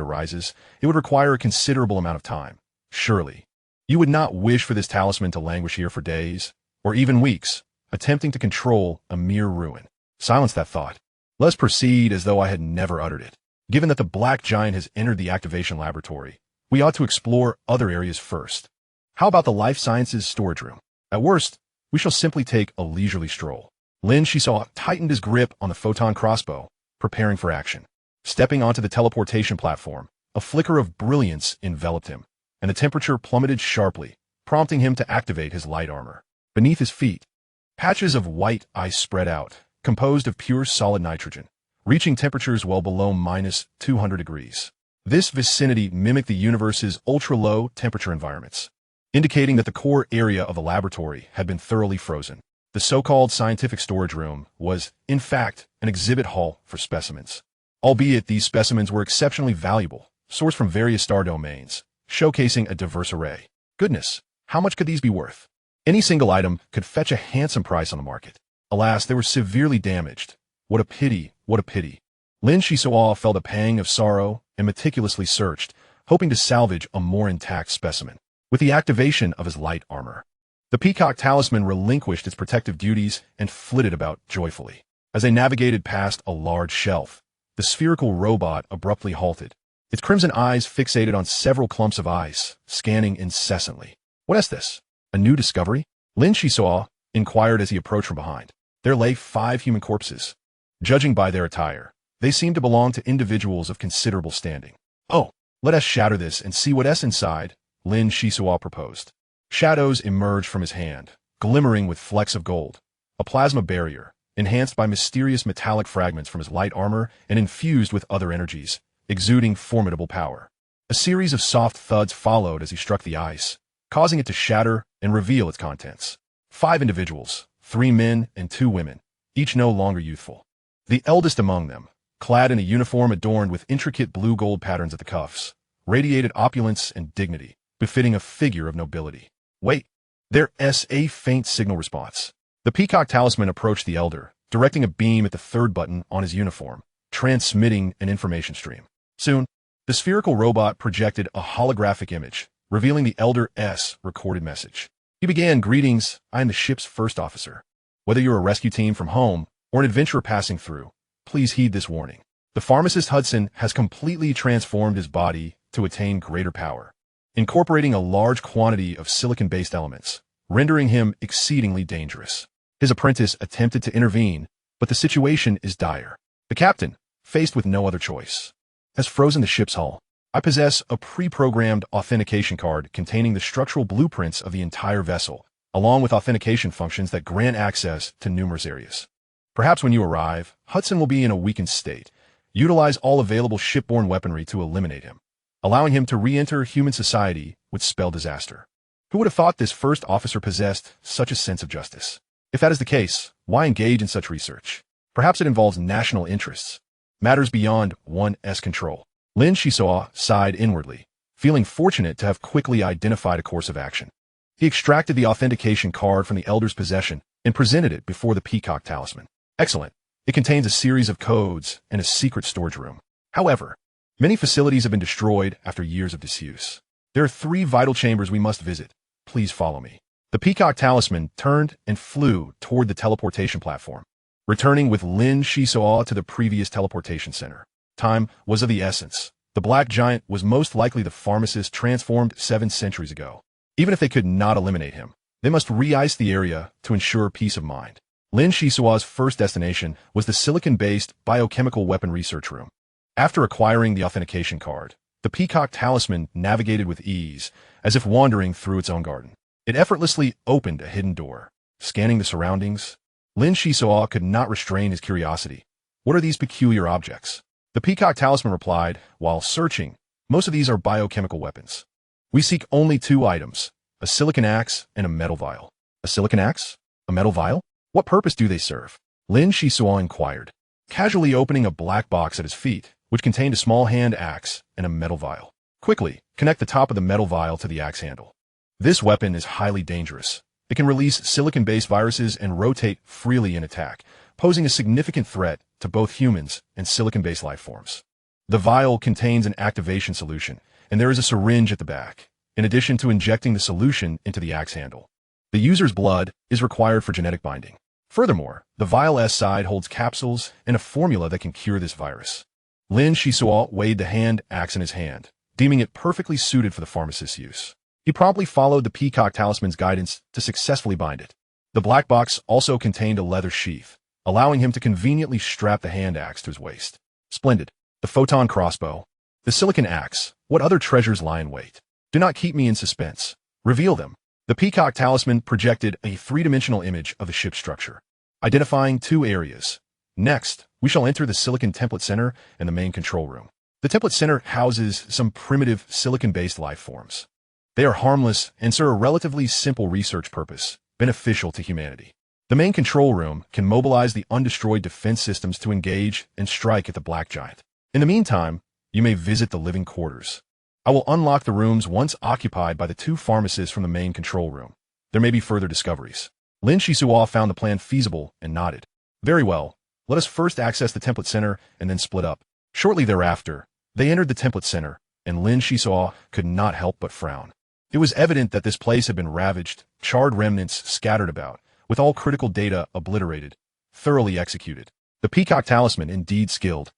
arises, it would require a considerable amount of time. Surely, you would not wish for this talisman to languish here for days, or even weeks, attempting to control a mere ruin. Silence that thought. Let's proceed as though I had never uttered it. Given that the black giant has entered the activation laboratory, we ought to explore other areas first. How about the life sciences storage room? At worst, we shall simply take a leisurely stroll." Lin Xisuo tightened his grip on the photon crossbow, preparing for action. Stepping onto the teleportation platform, a flicker of brilliance enveloped him, and the temperature plummeted sharply, prompting him to activate his light armor. Beneath his feet, patches of white ice spread out, composed of pure solid nitrogen, reaching temperatures well below -200 degrees. This vicinity mimicked the universe's ultra-low temperature environments, indicating that the core area of the laboratory had been thoroughly frozen. The so-called scientific storage room was, in fact, an exhibit hall for specimens. Albeit these specimens were exceptionally valuable, sourced from various star domains, showcasing a diverse array. Goodness, how much could these be worth? Any single item could fetch a handsome price on the market. Alas, they were severely damaged. What a pity, what a pity. Lin Xisuo felt a pang of sorrow and meticulously searched, hoping to salvage a more intact specimen. With the activation of his light armor, the Peacock Talisman relinquished its protective duties and flitted about joyfully. As they navigated past a large shelf, the spherical robot abruptly halted, its crimson eyes fixated on several clumps of ice, scanning incessantly. "What is this? A new discovery?" Lin Xisuo inquired as he approached from behind. There lay 5 human corpses. Judging by their attire, they seemed to belong to individuals of considerable standing. "Oh, let us shatter this and see what's inside," Lin Xisuo proposed. Shadows emerged from his hand, glimmering with flecks of gold. A plasma barrier, enhanced by mysterious metallic fragments from his light armor and infused with other energies, exuding formidable power. A series of soft thuds followed as he struck the ice, causing it to shatter and reveal its contents. 5 individuals, 3 men and 2 women, each no longer youthful. The eldest among them, clad in a uniform adorned with intricate blue-gold patterns at the cuffs, radiated opulence and dignity, befitting a figure of nobility. "Wait, there's a faint signal response." The Peacock Talisman approached the elder, directing a beam at the 3rd button on his uniform, transmitting an information stream. Soon, the spherical robot projected a holographic image, revealing the elder's recorded message. He began, "Greetings, I am the ship's first officer. Whether you're a rescue team from home or an adventurer passing through, please heed this warning. The pharmacist Hudson has completely transformed his body to attain greater power, incorporating a large quantity of silicon-based elements, rendering him exceedingly dangerous. His apprentice attempted to intervene, but the situation is dire. The captain, faced with no other choice, has frozen the ship's hull. I possess a pre-programmed authentication card containing the structural blueprints of the entire vessel, along with authentication functions that grant access to numerous areas. Perhaps when you arrive, Hudson will be in a weakened state. Utilize all available shipborne weaponry to eliminate him. Allowing him to re-enter human society would spell disaster." Who would have thought this first officer possessed such a sense of justice? If that is the case, why engage in such research? Perhaps it involves national interests, matters beyond one's control. Lin Xisuo sighed inwardly, feeling fortunate to have quickly identified a course of action. He extracted the authentication card from the elder's possession and presented it before the Peacock Talisman. "Excellent. It contains a series of codes and a secret storage room. However, many facilities have been destroyed after years of disuse. There are 3 vital chambers we must visit. Please follow me. The Peacock Talisman turned and flew toward the teleportation platform, returning with Lin Xisuo to the previous teleportation center. Time was of the essence. The black giant was most likely the pharmacist transformed 7 centuries ago. Even if they could not eliminate him, they must re-ice the area to ensure peace of mind. Lin Xisuo's first destination was the silicon-based biochemical weapon research room. After acquiring the authentication card, the Peacock Talisman navigated with ease, as if wandering through its own garden. It effortlessly opened a hidden door. Scanning the surroundings, Lin Xisuo could not restrain his curiosity. What are these peculiar objects? The Peacock Talisman replied, while searching, most of these are biochemical weapons. We seek only 2 items, a silicon axe and a metal vial. A silicon axe? A metal vial? What purpose do they serve? Lin Xisuo inquired, casually opening a black box at his feet, which contained a small hand axe and a metal vial. Quickly, connect the top of the metal vial to the axe handle. This weapon is highly dangerous. It can release silicon-based viruses and rotate freely in attack, posing a significant threat to both humans and silicon-based life forms. The vial contains an activation solution, and there is a syringe at the back, in addition to injecting the solution into the axe handle. The user's blood is required for genetic binding. Furthermore, the vial S side holds capsules and a formula that can cure this virus. Lin Xisuo weighed the hand axe in his hand, deeming it perfectly suited for the pharmacist's use. He promptly followed the Peacock Talisman's guidance to successfully bind it. The black box also contained a leather sheath, allowing him to conveniently strap the hand axe to his waist. Splendid. The photon crossbow. The silicon axe. What other treasures lie in wait? Do not keep me in suspense. Reveal them. The Peacock Talisman projected a 3-dimensional image of the ship's structure, identifying 2 areas. Next, we shall enter the Silicon Template Center and the main control room. The Template Center houses some primitive silicon-based life forms. They are harmless and serve a relatively simple research purpose, beneficial to humanity. The main control room can mobilize the undestroyed defense systems to engage and strike at the black giant. In the meantime, you may visit the living quarters. I will unlock the rooms once occupied by the 2 pharmacists from the main control room. There may be further discoveries. Lin Xisuo found the plan feasible and nodded. Very well. Let us first access the Template Center and then split up. Shortly thereafter, they entered the Template Center, and Lin Xisuo could not help but frown. It was evident that this place had been ravaged, charred remnants scattered about, with all critical data obliterated, thoroughly executed. The Peacock Talisman, indeed skilled,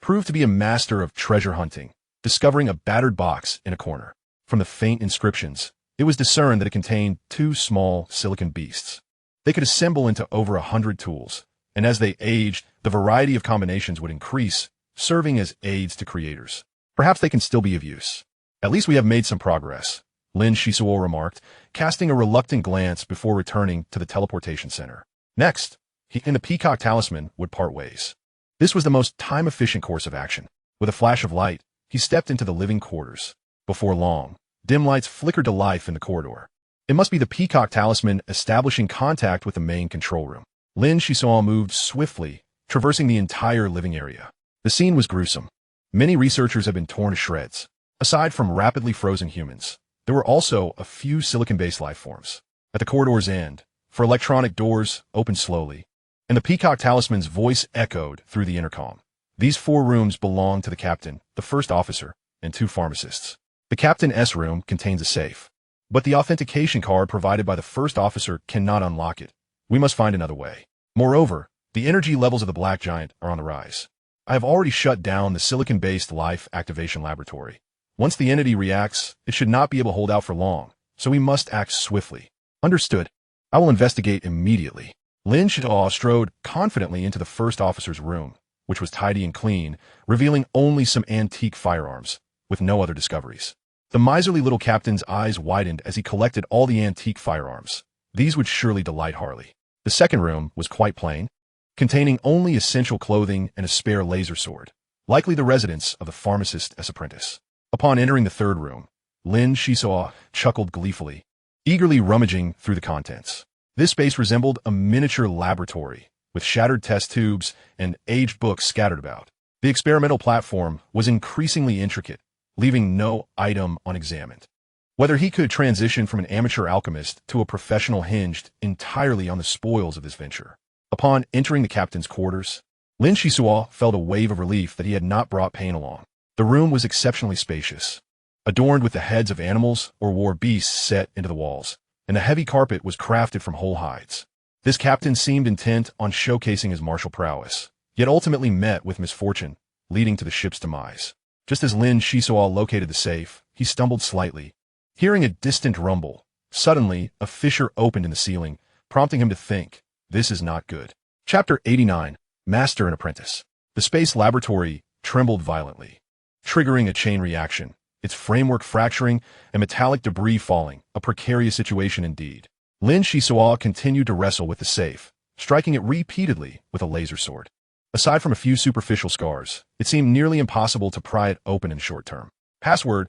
proved to be a master of treasure hunting, discovering a battered box in a corner. From the faint inscriptions, it was discerned that it contained 2 small silicon beasts. They could assemble into over 100 tools, and as they aged, the variety of combinations would increase, serving as aids to creators. Perhaps they can still be of use. At least we have made some progress, Lin Xisuo remarked, casting a reluctant glance before returning to the teleportation center. Next, he and the Peacock Talisman would part ways. This was the most time-efficient course of action. With a flash of light, he stepped into the living quarters. Before long, dim lights flickered to life in the corridor. It must be the Peacock Talisman establishing contact with the main control room. Lin Xisuo moved swiftly, traversing the entire living area. The scene was gruesome. Many researchers had been torn to shreds. Aside from rapidly frozen humans, there were also a few silicon-based life forms. At the corridor's end, for electronic doors opened slowly, and the Peacock Talisman's voice echoed through the intercom. These 4 rooms belong to the captain, the first officer, and 2 pharmacists. The Captain-S room contains a safe, but the authentication card provided by the first officer cannot unlock it. We must find another way. Moreover, the energy levels of the black giant are on the rise. I have already shut down the silicon-based life activation laboratory. Once the entity reacts, it should not be able to hold out for long, so we must act swiftly. Understood. I will investigate immediately. Lin Xisuo strode confidently into the first officer's room, which was tidy and clean, revealing only some antique firearms, with no other discoveries. The miserly little captain's eyes widened as he collected all the antique firearms. These would surely delight Harley. The second room was quite plain, containing only essential clothing and a spare laser sword, likely the residence of the pharmacist's apprentice. Upon entering the third room, Lin Xisuo chuckled gleefully, eagerly rummaging through the contents. This space resembled a miniature laboratory, with shattered test tubes and aged books scattered about. The experimental platform was increasingly intricate, leaving no item unexamined. Whether he could transition from an amateur alchemist to a professional hinged entirely on the spoils of this venture. Upon entering the captain's quarters, Lin Xisuo felt a wave of relief that he had not brought pain along. The room was exceptionally spacious. adorned with the heads of animals or war beasts set into the walls, and the heavy carpet was crafted from whole hides. This captain seemed intent on showcasing his martial prowess, yet ultimately met with misfortune, leading to the ship's demise. Just as Lin Xisuo located the safe, he stumbled slightly. Hearing a distant rumble, suddenly a fissure opened in the ceiling, prompting him to think, this is not good. Chapter 89, Master and Apprentice. The space laboratory trembled violently, triggering a chain reaction, its framework fracturing and metallic debris falling, a precarious situation indeed. Lin Xisuo continued to wrestle with the safe, striking it repeatedly with a laser sword. Aside from a few superficial scars, it seemed nearly impossible to pry it open in short term. Password,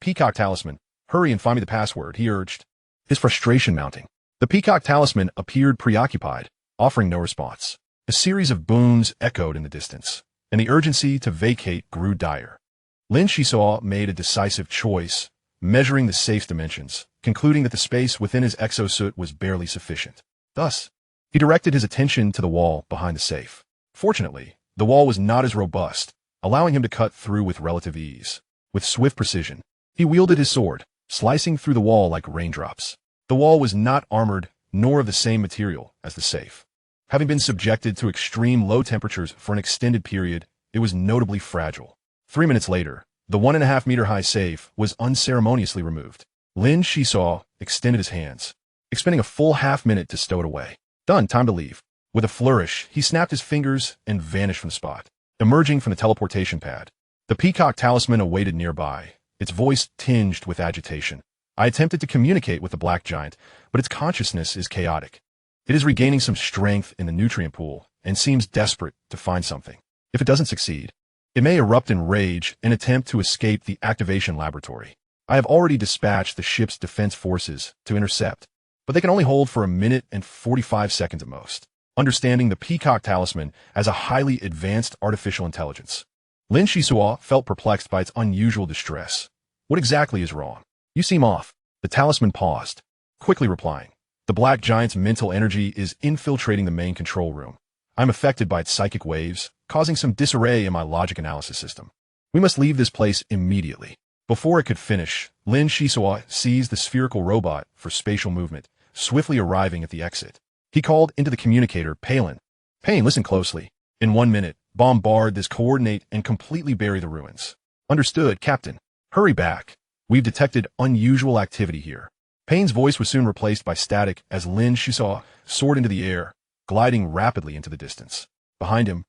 Peacock Talisman. Hurry and find me the password, he urged, his frustration mounting. The Peacock Talisman appeared preoccupied, offering no response. A series of booms echoed in the distance, and the urgency to vacate grew dire. Lin Xisuo made a decisive choice, measuring the safe's dimensions, concluding that the space within his exosuit was barely sufficient. Thus, he directed his attention to the wall behind the safe. Fortunately, the wall was not as robust, allowing him to cut through with relative ease. With swift precision, he wielded his sword, slicing through the wall like raindrops. The wall was not armored, nor of the same material as the safe. Having been subjected to extreme low temperatures for an extended period, it was notably fragile. 3 minutes later, the 1.5-meter-high safe was unceremoniously removed. Lin Xisuo extended his hands, expending a full half-minute to stow it away. Done, time to leave. With a flourish, he snapped his fingers and vanished from the spot, emerging from the teleportation pad. The Peacock Talisman awaited nearby, its voice tinged with agitation. I attempted to communicate with the black giant, but its consciousness is chaotic. It is regaining some strength in the nutrient pool and seems desperate to find something. If it doesn't succeed, it may erupt in rage and attempt to escape the activation laboratory. I have already dispatched the ship's defense forces to intercept, but they can only hold for 1 minute and 45 seconds at most. Understanding the Peacock Talisman as a highly advanced artificial intelligence, Lin Xisuo felt perplexed by its unusual distress. What exactly is wrong? You seem off. The talisman paused, quickly replying. The black giant's mental energy is infiltrating the main control room. I'm affected by its psychic waves, causing some disarray in my logic analysis system. We must leave this place immediately. Before it could finish, Lin Xisuo seized the spherical robot for spatial movement, swiftly arriving at the exit. He called into the communicator, Palin. Payne, listen closely. In 1 minute, bombard this coordinate and completely bury the ruins. Understood, Captain. Hurry back. We've detected unusual activity here. Payne's voice was soon replaced by static as Lin Xisuo soared into the air, gliding rapidly into the distance. Behind him,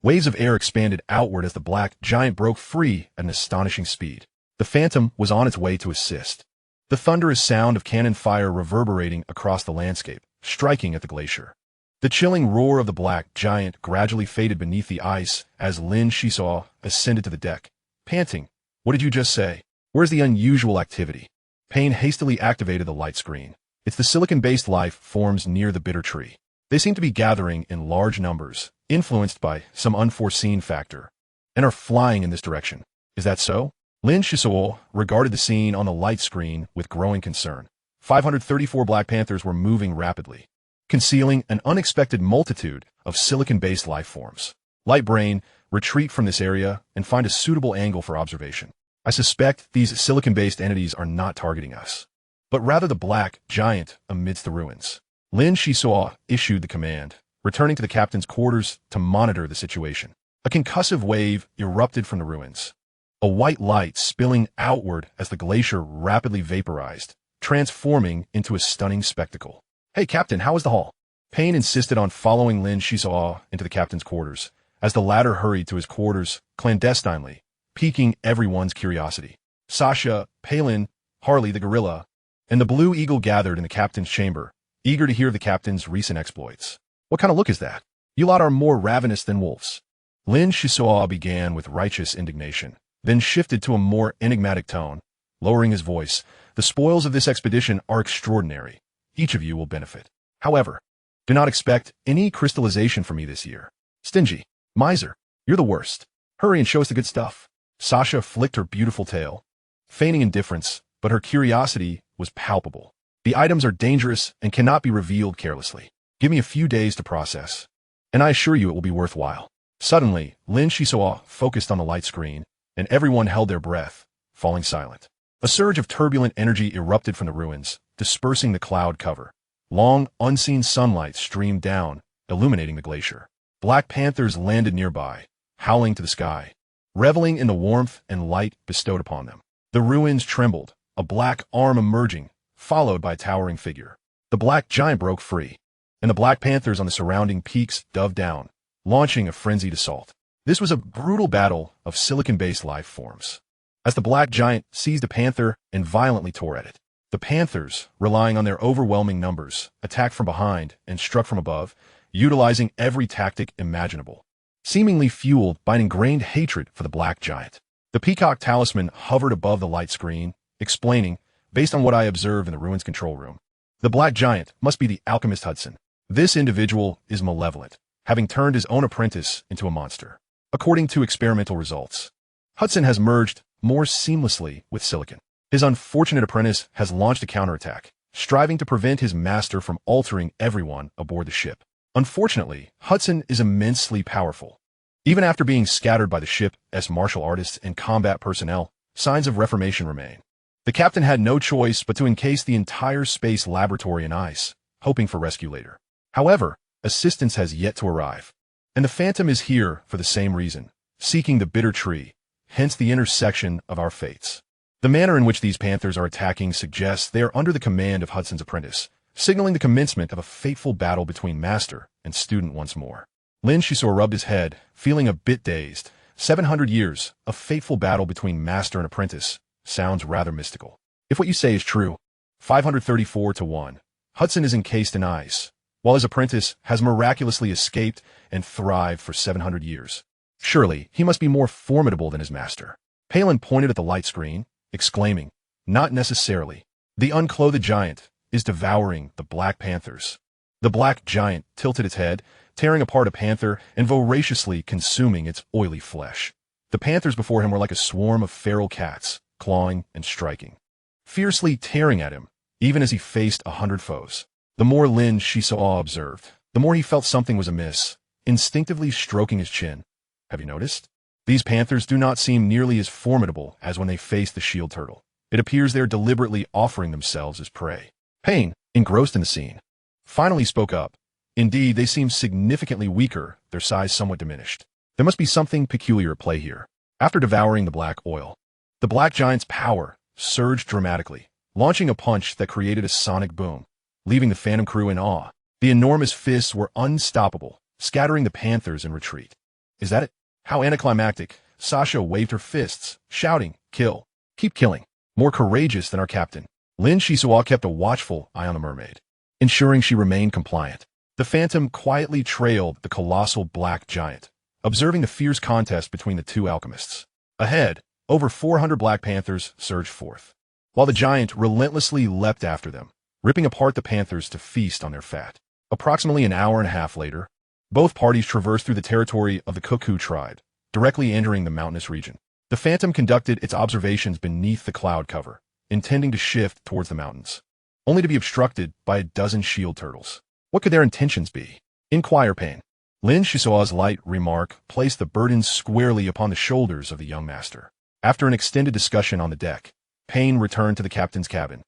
waves of air expanded outward as the black giant broke free at an astonishing speed. The Phantom was on its way to assist. The thunderous sound of cannon fire reverberating across the landscape, striking at the glacier. The chilling roar of the black giant gradually faded beneath the ice as Lin Xisuo ascended to the deck, panting. What did you just say? Where's the unusual activity? Payne hastily activated the light screen. It's the silicon-based life forms near the bitter tree. They seem to be gathering in large numbers, influenced by some unforeseen factor, and are flying in this direction. Is that so? Lin Xisuo regarded the scene on the light screen with growing concern. 534 Black Panthers were moving rapidly, concealing an unexpected multitude of silicon-based life forms. Light Brain, retreat from this area and find a suitable angle for observation. I suspect these silicon-based entities are not targeting us, but rather the black giant amidst the ruins. Lin Xisuo issued the command, returning to the captain's quarters to monitor the situation. A concussive wave erupted from the ruins, a white light spilling outward as the glacier rapidly vaporized, transforming into a stunning spectacle. Hey, Captain, how is the haul? Payne insisted on following Lin Xisuo into the captain's quarters, as the latter hurried to his quarters clandestinely, piquing everyone's curiosity. Sasha, Palin, Harley the gorilla, and the Blue Eagle gathered in the captain's chamber, eager to hear the captain's recent exploits. What kind of look is that? You lot are more ravenous than wolves. Lin Xisuo began with righteous indignation, then shifted to a more enigmatic tone, lowering his voice. The spoils of this expedition are extraordinary. Each of you will benefit. However, do not expect any crystallization from me this year. Stingy. Miser. You're the worst. Hurry and show us the good stuff. Sasha flicked her beautiful tail, feigning indifference, but her curiosity was palpable. The items are dangerous and cannot be revealed carelessly. Give me a few days to process, and I assure you it will be worthwhile. Suddenly, Lin Xisuo focused on the light screen, and everyone held their breath, falling silent. A surge of turbulent energy erupted from the ruins, dispersing the cloud cover. Long, unseen sunlight streamed down, illuminating the glacier. Black panthers landed nearby, howling to the sky, reveling in the warmth and light bestowed upon them. The ruins trembled, a black arm emerging, followed by a towering figure. The black giant broke free, and the black panthers on the surrounding peaks dove down, launching a frenzied assault. This was a brutal battle of silicon-based life forms. As the black giant seized a panther and violently tore at it, the panthers, relying on their overwhelming numbers, attacked from behind and struck from above, utilizing every tactic imaginable, seemingly fueled by an ingrained hatred for the black giant. The peacock talisman hovered above the light screen, explaining, based on what I observe in the ruins control room, the black giant must be the alchemist Hudson. This individual is malevolent, having turned his own apprentice into a monster. According to experimental results, Hudson has merged more seamlessly with silicon. His unfortunate apprentice has launched a counterattack, striving to prevent his master from altering everyone aboard the ship. Unfortunately, Hudson is immensely powerful. Even after being scattered by the ship's martial artists and combat personnel, signs of reformation remain. The captain had no choice but to encase the entire space laboratory in ice, hoping for rescue later. However, assistance has yet to arrive. And the Phantom is here for the same reason, seeking the bitter tree, hence the intersection of our fates. The manner in which these panthers are attacking suggests they are under the command of Hudson's apprentice, signaling the commencement of a fateful battle between master and student once more. Lin Xisuo rubbed his head, feeling a bit dazed. 700 years, a fateful battle between master and apprentice, sounds rather mystical. If what you say is true, 534-1, Hudson is encased in ice, while his apprentice has miraculously escaped and thrived for 700 years. Surely, he must be more formidable than his master. Palin pointed at the light screen, exclaiming, "Not necessarily. The unclothed giant is devouring the black panthers." The black giant tilted its head, tearing apart a panther and voraciously consuming its oily flesh. The panthers before him were like a swarm of feral cats, clawing and striking, fiercely tearing at him, even as he faced 100 foes. The more Lin Xisuo observed, the more he felt something was amiss, instinctively stroking his chin. Have you noticed? These panthers do not seem nearly as formidable as when they faced the shield turtle. It appears they are deliberately offering themselves as prey. Pain, engrossed in the scene, finally spoke up. Indeed, they seem significantly weaker, their size somewhat diminished. There must be something peculiar at play here. After devouring the black oil, the black giant's power surged dramatically, launching a punch that created a sonic boom, leaving the Phantom crew in awe. The enormous fists were unstoppable, scattering the panthers in retreat. Is that it? How anticlimactic. Sasha waved her fists, shouting, "Kill. Keep killing. More courageous than our captain." Lin Xisuo kept a watchful eye on the mermaid, ensuring she remained compliant. The Phantom quietly trailed the colossal black giant, observing the fierce contest between the two alchemists. Ahead, over 400 black panthers surged forth, while the giant relentlessly leapt after them, ripping apart the panthers to feast on their fat. Approximately an hour and a half later, both parties traversed through the territory of the Cuckoo tribe, directly entering the mountainous region. The Phantom conducted its observations beneath the cloud cover, intending to shift towards the mountains, only to be obstructed by a dozen shield turtles. What could their intentions be? Inquire Pain. Lin Xisuo's light remark placed the burden squarely upon the shoulders of the young master. After an extended discussion on the deck, Pain returned to the captain's cabin,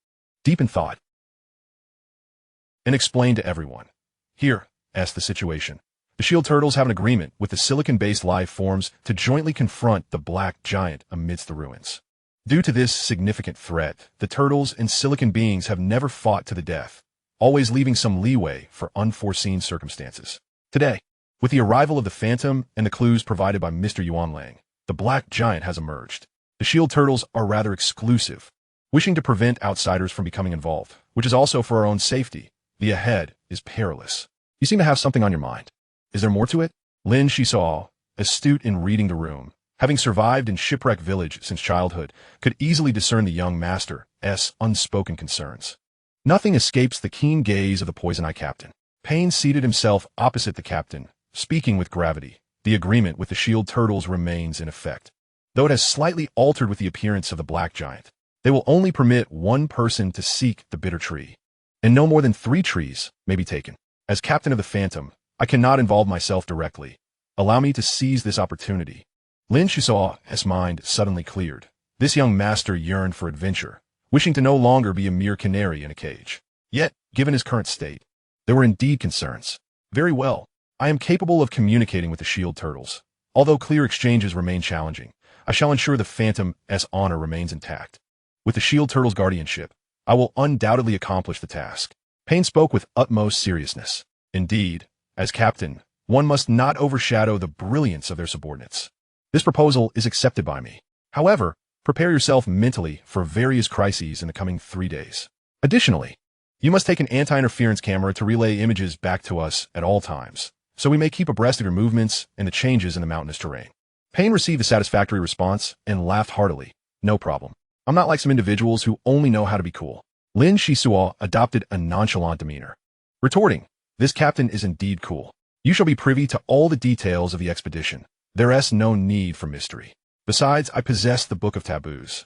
deep in thought, and explained to everyone. Here, asked the situation. The shield turtles have an agreement with the silicon-based life forms to jointly confront the black giant amidst the ruins. Due to this significant threat, the turtles and silicon beings have never fought to the death, always leaving some leeway for unforeseen circumstances. Today, with the arrival of the Phantom and the clues provided by Mr. Yuan Lang, the black giant has emerged. The shield turtles are rather exclusive, wishing to prevent outsiders from becoming involved, which is also for our own safety. The ahead is perilous. You seem to have something on your mind. Is there more to it? Lin Xisuo, astute in reading the room, having survived in Shipwreck Village since childhood, could easily discern the young master's unspoken concerns. Nothing escapes the keen gaze of the poison-eye captain. Pain seated himself opposite the captain, speaking with gravity. The agreement with the shield turtles remains in effect, though it has slightly altered with the appearance of the black giant. They will only permit one person to seek the bitter tree, and no more than 3 trees may be taken. As captain of the Phantom, I cannot involve myself directly. Allow me to seize this opportunity. Lin Xisuo's mind suddenly cleared. This young master yearned for adventure, wishing to no longer be a mere canary in a cage. Yet, given his current state, there were indeed concerns. Very well. I am capable of communicating with the shield turtles. Although clear exchanges remain challenging, I shall ensure the Phantom's honor remains intact. With the shield turtles' guardianship, I will undoubtedly accomplish the task. Payne spoke with utmost seriousness. Indeed, as captain, one must not overshadow the brilliance of their subordinates. This proposal is accepted by me. However, prepare yourself mentally for various crises in the coming 3 days. Additionally, you must take an anti-interference camera to relay images back to us at all times, so we may keep abreast of your movements and the changes in the mountainous terrain. Payne received a satisfactory response and laughed heartily. No problem. I'm not like some individuals who only know how to be cool. Lin Xisuo adopted a nonchalant demeanor, retorting, "This captain is indeed cool. You shall be privy to all the details of the expedition. There's no need for mystery. Besides, I possess the Book of Taboos.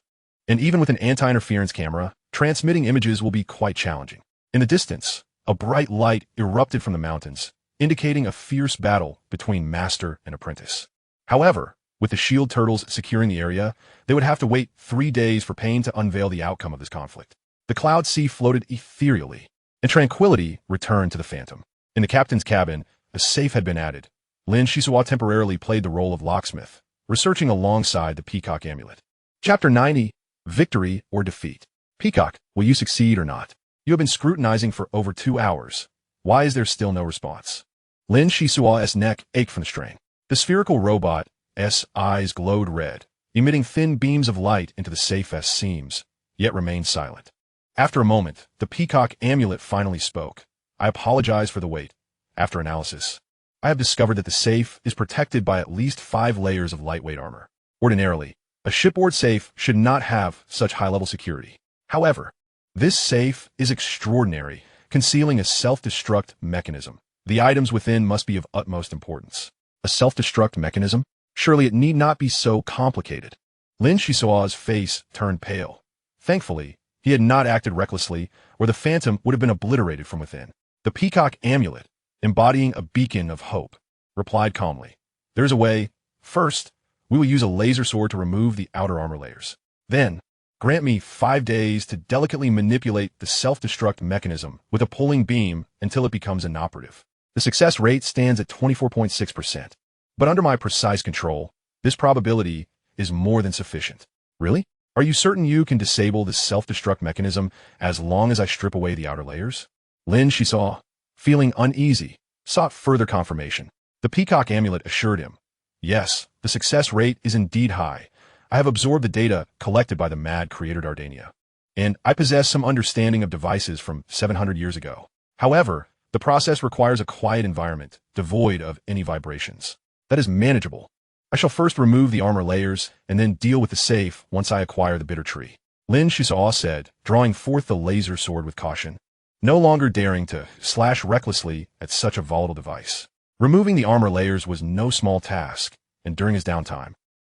And even with an anti-interference camera, transmitting images will be quite challenging." In the distance, a bright light erupted from the mountains, indicating a fierce battle between master and apprentice. However, with the shield turtles securing the area, they would have to wait 3 days for Payne to unveil the outcome of this conflict. The cloud sea floated ethereally, and tranquility returned to the Phantom. In the captain's cabin, a safe had been added. Lin Xisuo temporarily played the role of locksmith, researching alongside the Peacock amulet. Chapter 90, Victory or Defeat. Peacock, will you succeed or not? You have been scrutinizing for over 2 hours. Why is there still no response? Lin Xisuo's neck ached from the strain. The spherical robot's eyes glowed red, emitting thin beams of light into the safe's seams, yet remained silent. After a moment, the Peacock amulet finally spoke. I apologize for the wait. After analysis, I have discovered that the safe is protected by at least 5 layers of lightweight armor. Ordinarily, a shipboard safe should not have such high-level security. However, this safe is extraordinary, concealing a self-destruct mechanism. The items within must be of utmost importance. A self-destruct mechanism? Surely it need not be so complicated. Lin Xisuo's face turned pale. Thankfully, he had not acted recklessly, or the Phantom would have been obliterated from within. The Peacock amulet, embodying a beacon of hope, replied calmly. There's a way. First, we will use a laser sword to remove the outer armor layers. Then, grant me 5 days to delicately manipulate the self-destruct mechanism with a pulling beam until it becomes inoperative. The success rate stands at 24.6%. But under my precise control, this probability is more than sufficient. Really? Are you certain you can disable the self-destruct mechanism as long as I strip away the outer layers? Lin Xisuo, feeling uneasy, sought further confirmation. The Peacock amulet assured him, yes, the success rate is indeed high. I have absorbed the data collected by the mad creator Dardania, and I possess some understanding of devices from 700 years ago. However, the process requires a quiet environment, devoid of any vibrations. That is manageable. I shall first remove the armor layers, and then deal with the safe once I acquire the bitter tree. Lin Xisuo said, drawing forth the laser sword with caution, no longer daring to slash recklessly at such a volatile device. Removing the armor layers was no small task, and during his downtime,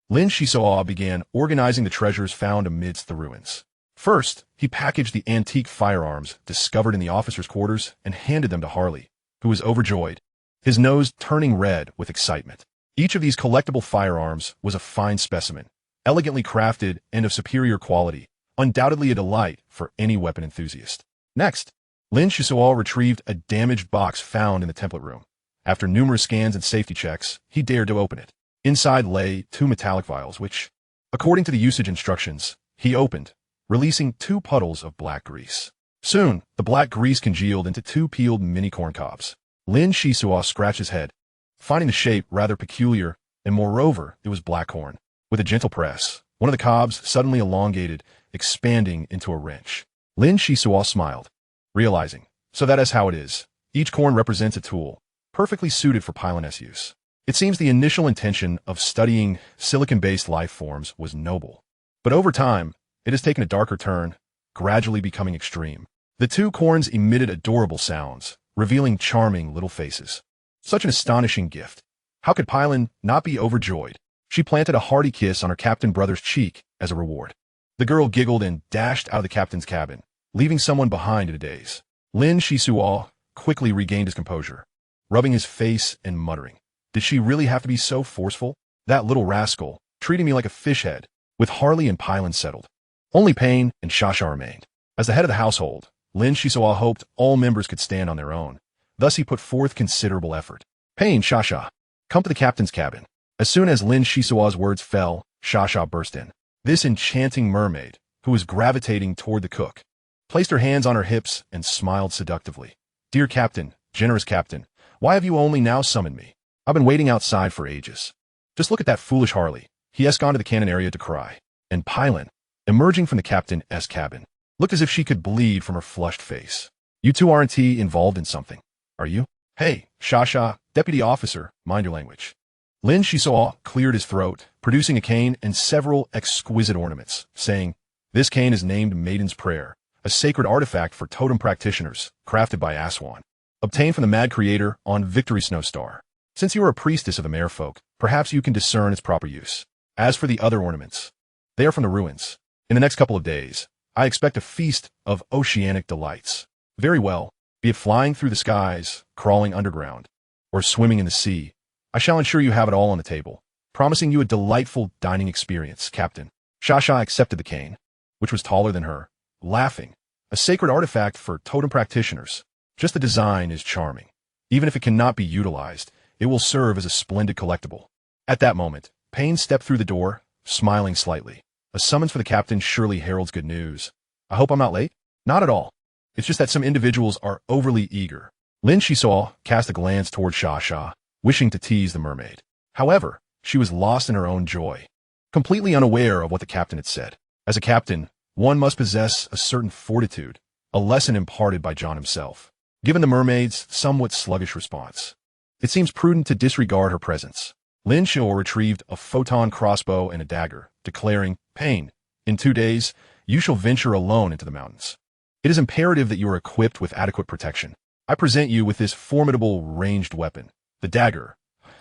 Lin Xisuo began organizing the treasures found amidst the ruins. First, he packaged the antique firearms discovered in the officers' quarters and handed them to Harley, who was overjoyed, his nose turning red with excitement. Each of these collectible firearms was a fine specimen, elegantly crafted and of superior quality, undoubtedly a delight for any weapon enthusiast. Next, Lin Xisuo retrieved a damaged box found in the template room. After numerous scans and safety checks, he dared to open it. Inside lay 2 metallic vials, which, according to the usage instructions, he opened, releasing 2 puddles of black grease. Soon, the black grease congealed into 2 peeled mini corn cobs. Lin Xisuo scratched his head, finding the shape rather peculiar, and moreover, it was black corn. With a gentle press, one of the cobs suddenly elongated, expanding into a wrench. Lin Xisuo smiled, realizing, so that is how it is. Each corn represents a tool, perfectly suited for Pylon-S use. It seems the initial intention of studying silicon-based life forms was noble. But over time, it has taken a darker turn, gradually becoming extreme. The 2 corns emitted adorable sounds, revealing charming little faces. Such an astonishing gift. How could Pylon not be overjoyed? She planted a hearty kiss on her captain brother's cheek as a reward. The girl giggled and dashed out of the captain's cabin, leaving someone behind in a daze. Lin Xisuo quickly regained his composure, rubbing his face and muttering, did she really have to be so forceful? That little rascal, treating me like a fish head. with Harley and Pylon settled. Only Payne and Shasha remained. As the head of the household, Lin Xisuo hoped all members could stand on their own. Thus he put forth considerable effort. Payne, Shasha, come to the captain's cabin. As soon as Lin Xisuo's words fell, Shasha burst in. This enchanting mermaid, who was gravitating toward the cook, placed her hands on her hips and smiled seductively. Dear Captain, generous Captain, why have you only now summoned me? I've been waiting outside for ages. Just look at that foolish Harley. He has gone to the cannon area to cry. And Pylon, emerging from the captain's cabin, looked as if she could bleed from her flushed face. You two aren't involved in something, are you? Hey, Shasha, deputy officer, mind your language. Lin Xisuo cleared his throat, producing a cane and several exquisite ornaments, saying, This cane is named Maiden's Prayer, a sacred artifact for totem practitioners, crafted by Aswan, obtained from the Mad Creator on Victory Snow Star. Since you are a priestess of the merfolk, perhaps you can discern its proper use. As for the other ornaments, they are from the ruins. In the next couple of days, I expect a feast of oceanic delights. Very well, be it flying through the skies, crawling underground, or swimming in the sea, I shall ensure you have it all on the table, promising you a delightful dining experience, Captain. Shasha accepted the cane, which was taller than her, laughing. A sacred artifact for totem practitioners. Just the design is charming. Even if it cannot be utilized, it will serve as a splendid collectible. At that moment, Payne stepped through the door, smiling slightly. A summons for the captain surely heralds good news. I hope I'm not late? Not at all. It's just that some individuals are overly eager. Lin Xisuo cast a glance toward Shasha, wishing to tease the mermaid. However, she was lost in her own joy, completely unaware of what the captain had said. As a captain, one must possess a certain fortitude, a lesson imparted by John himself. Given the mermaid's somewhat sluggish response, it seems prudent to disregard her presence. Lin Xisuo retrieved a photon crossbow and a dagger, declaring, Payne, in 2 days, you shall venture alone into the mountains. It is imperative that you are equipped with adequate protection. I present you with this formidable ranged weapon, the dagger,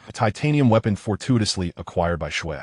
a titanium weapon fortuitously acquired by Shue.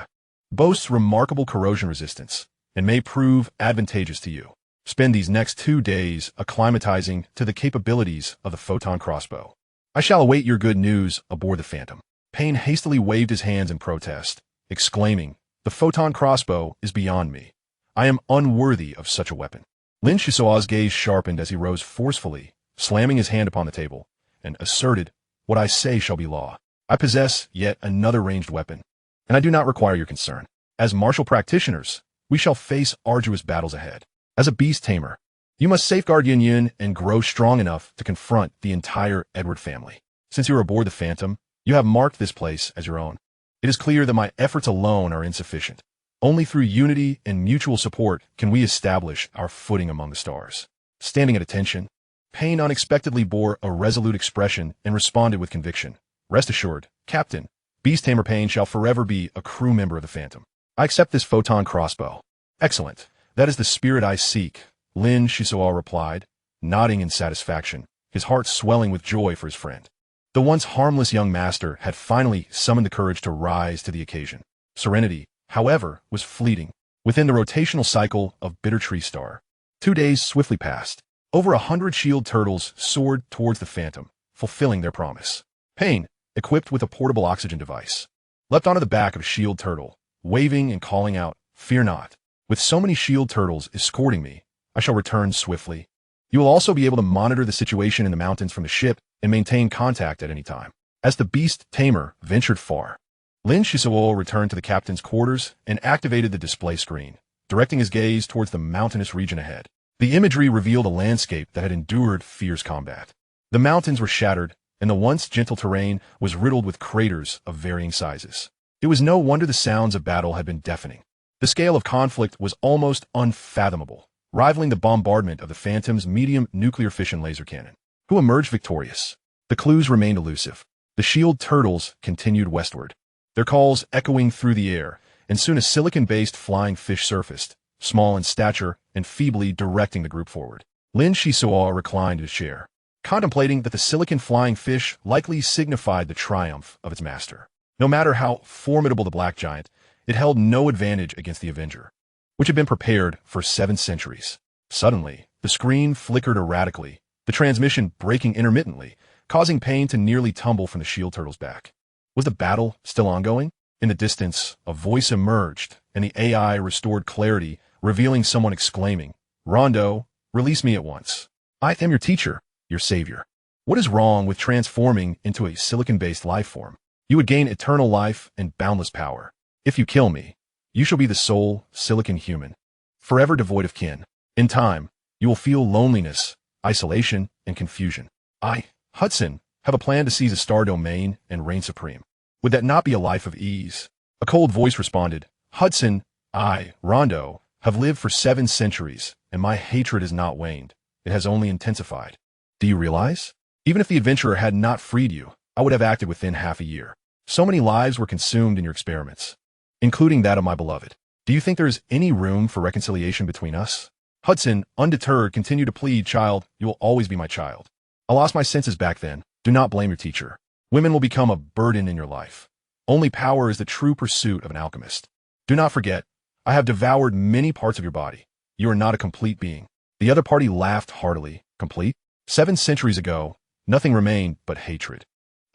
Boasts remarkable corrosion resistance, and may prove advantageous to you. Spend these next 2 days acclimatizing to the capabilities of the photon crossbow. I shall await your good news aboard the Phantom. Payne hastily waved his hands in protest, exclaiming, The photon crossbow is beyond me. I am unworthy of such a weapon. Lin Xisuo's gaze sharpened as he rose forcefully, slamming his hand upon the table, and asserted, What I say shall be law. I possess yet another ranged weapon, and I do not require your concern. As martial practitioners, we shall face arduous battles ahead. As a beast tamer, you must safeguard Yin Yin and grow strong enough to confront the entire Edward family. Since you are aboard the Phantom, you have marked this place as your own. It is clear that my efforts alone are insufficient. Only through unity and mutual support can we establish our footing among the stars. Standing at attention, Payne unexpectedly bore a resolute expression and responded with conviction. Rest assured, Captain, Beast Tamer Payne shall forever be a crew member of the Phantom. I accept this photon crossbow. Excellent. That is the spirit I seek, Lin Xisuo replied, nodding in satisfaction, his heart swelling with joy for his friend. The once harmless young master had finally summoned the courage to rise to the occasion. Serenity, however, was fleeting. Within the rotational cycle of Bitter Tree Star, 2 days swiftly passed. Over 100 shield turtles soared towards the Phantom, fulfilling their promise. Payne, equipped with a portable oxygen device, leapt onto the back of a shield turtle, waving and calling out, Fear not. With so many shield turtles escorting me, I shall return swiftly. You will also be able to monitor the situation in the mountains from the ship and maintain contact at any time. As the beast tamer ventured far, Lin Xisuo returned to the captain's quarters and activated the display screen, directing his gaze towards the mountainous region ahead. The imagery revealed a landscape that had endured fierce combat. The mountains were shattered, and the once gentle terrain was riddled with craters of varying sizes. It was no wonder the sounds of battle had been deafening. The scale of conflict was almost unfathomable, rivaling the bombardment of the Phantom's medium nuclear fission laser cannon. Who emerged victorious? The clues remained elusive. The shield turtles continued westward, their calls echoing through the air, and soon a silicon-based flying fish surfaced, small in stature and feebly directing the group forward. Lin Xisuo reclined in his chair, contemplating that the silicon flying fish likely signified the triumph of its master. No matter how formidable the black giant, it held no advantage against the Avenger, which had been prepared for 7 centuries. Suddenly, the screen flickered erratically, the transmission breaking intermittently, causing Payne to nearly tumble from the shield turtle's back. Was the battle still ongoing? In the distance, a voice emerged, and the AI restored clarity, revealing someone exclaiming, "Rondo, release me at once. I am your teacher, your savior." What is wrong with transforming into a silicon-based life form? You would gain eternal life and boundless power. If you kill me, you shall be the sole silicon human, forever devoid of kin. In time, you will feel loneliness, isolation, and confusion. I, Hudson, have a plan to seize a star domain and reign supreme. Would that not be a life of ease? A cold voice responded, "Hudson, I, Rondo, have lived for 7 centuries, and my hatred has not waned. It has only intensified. Do you realize? Even if the adventurer had not freed you, I would have acted within half a year. So many lives were consumed in your experiments, including that of my beloved. Do you think there is any room for reconciliation between us?" Hudson, undeterred, continued to plead, "Child, you will always be my child. I lost my senses back then. Do not blame your teacher. Women will become a burden in your life. Only power is the true pursuit of an alchemist. Do not forget, I have devoured many parts of your body. You are not a complete being." The other party laughed heartily. "Complete? 7 centuries ago, nothing remained but hatred.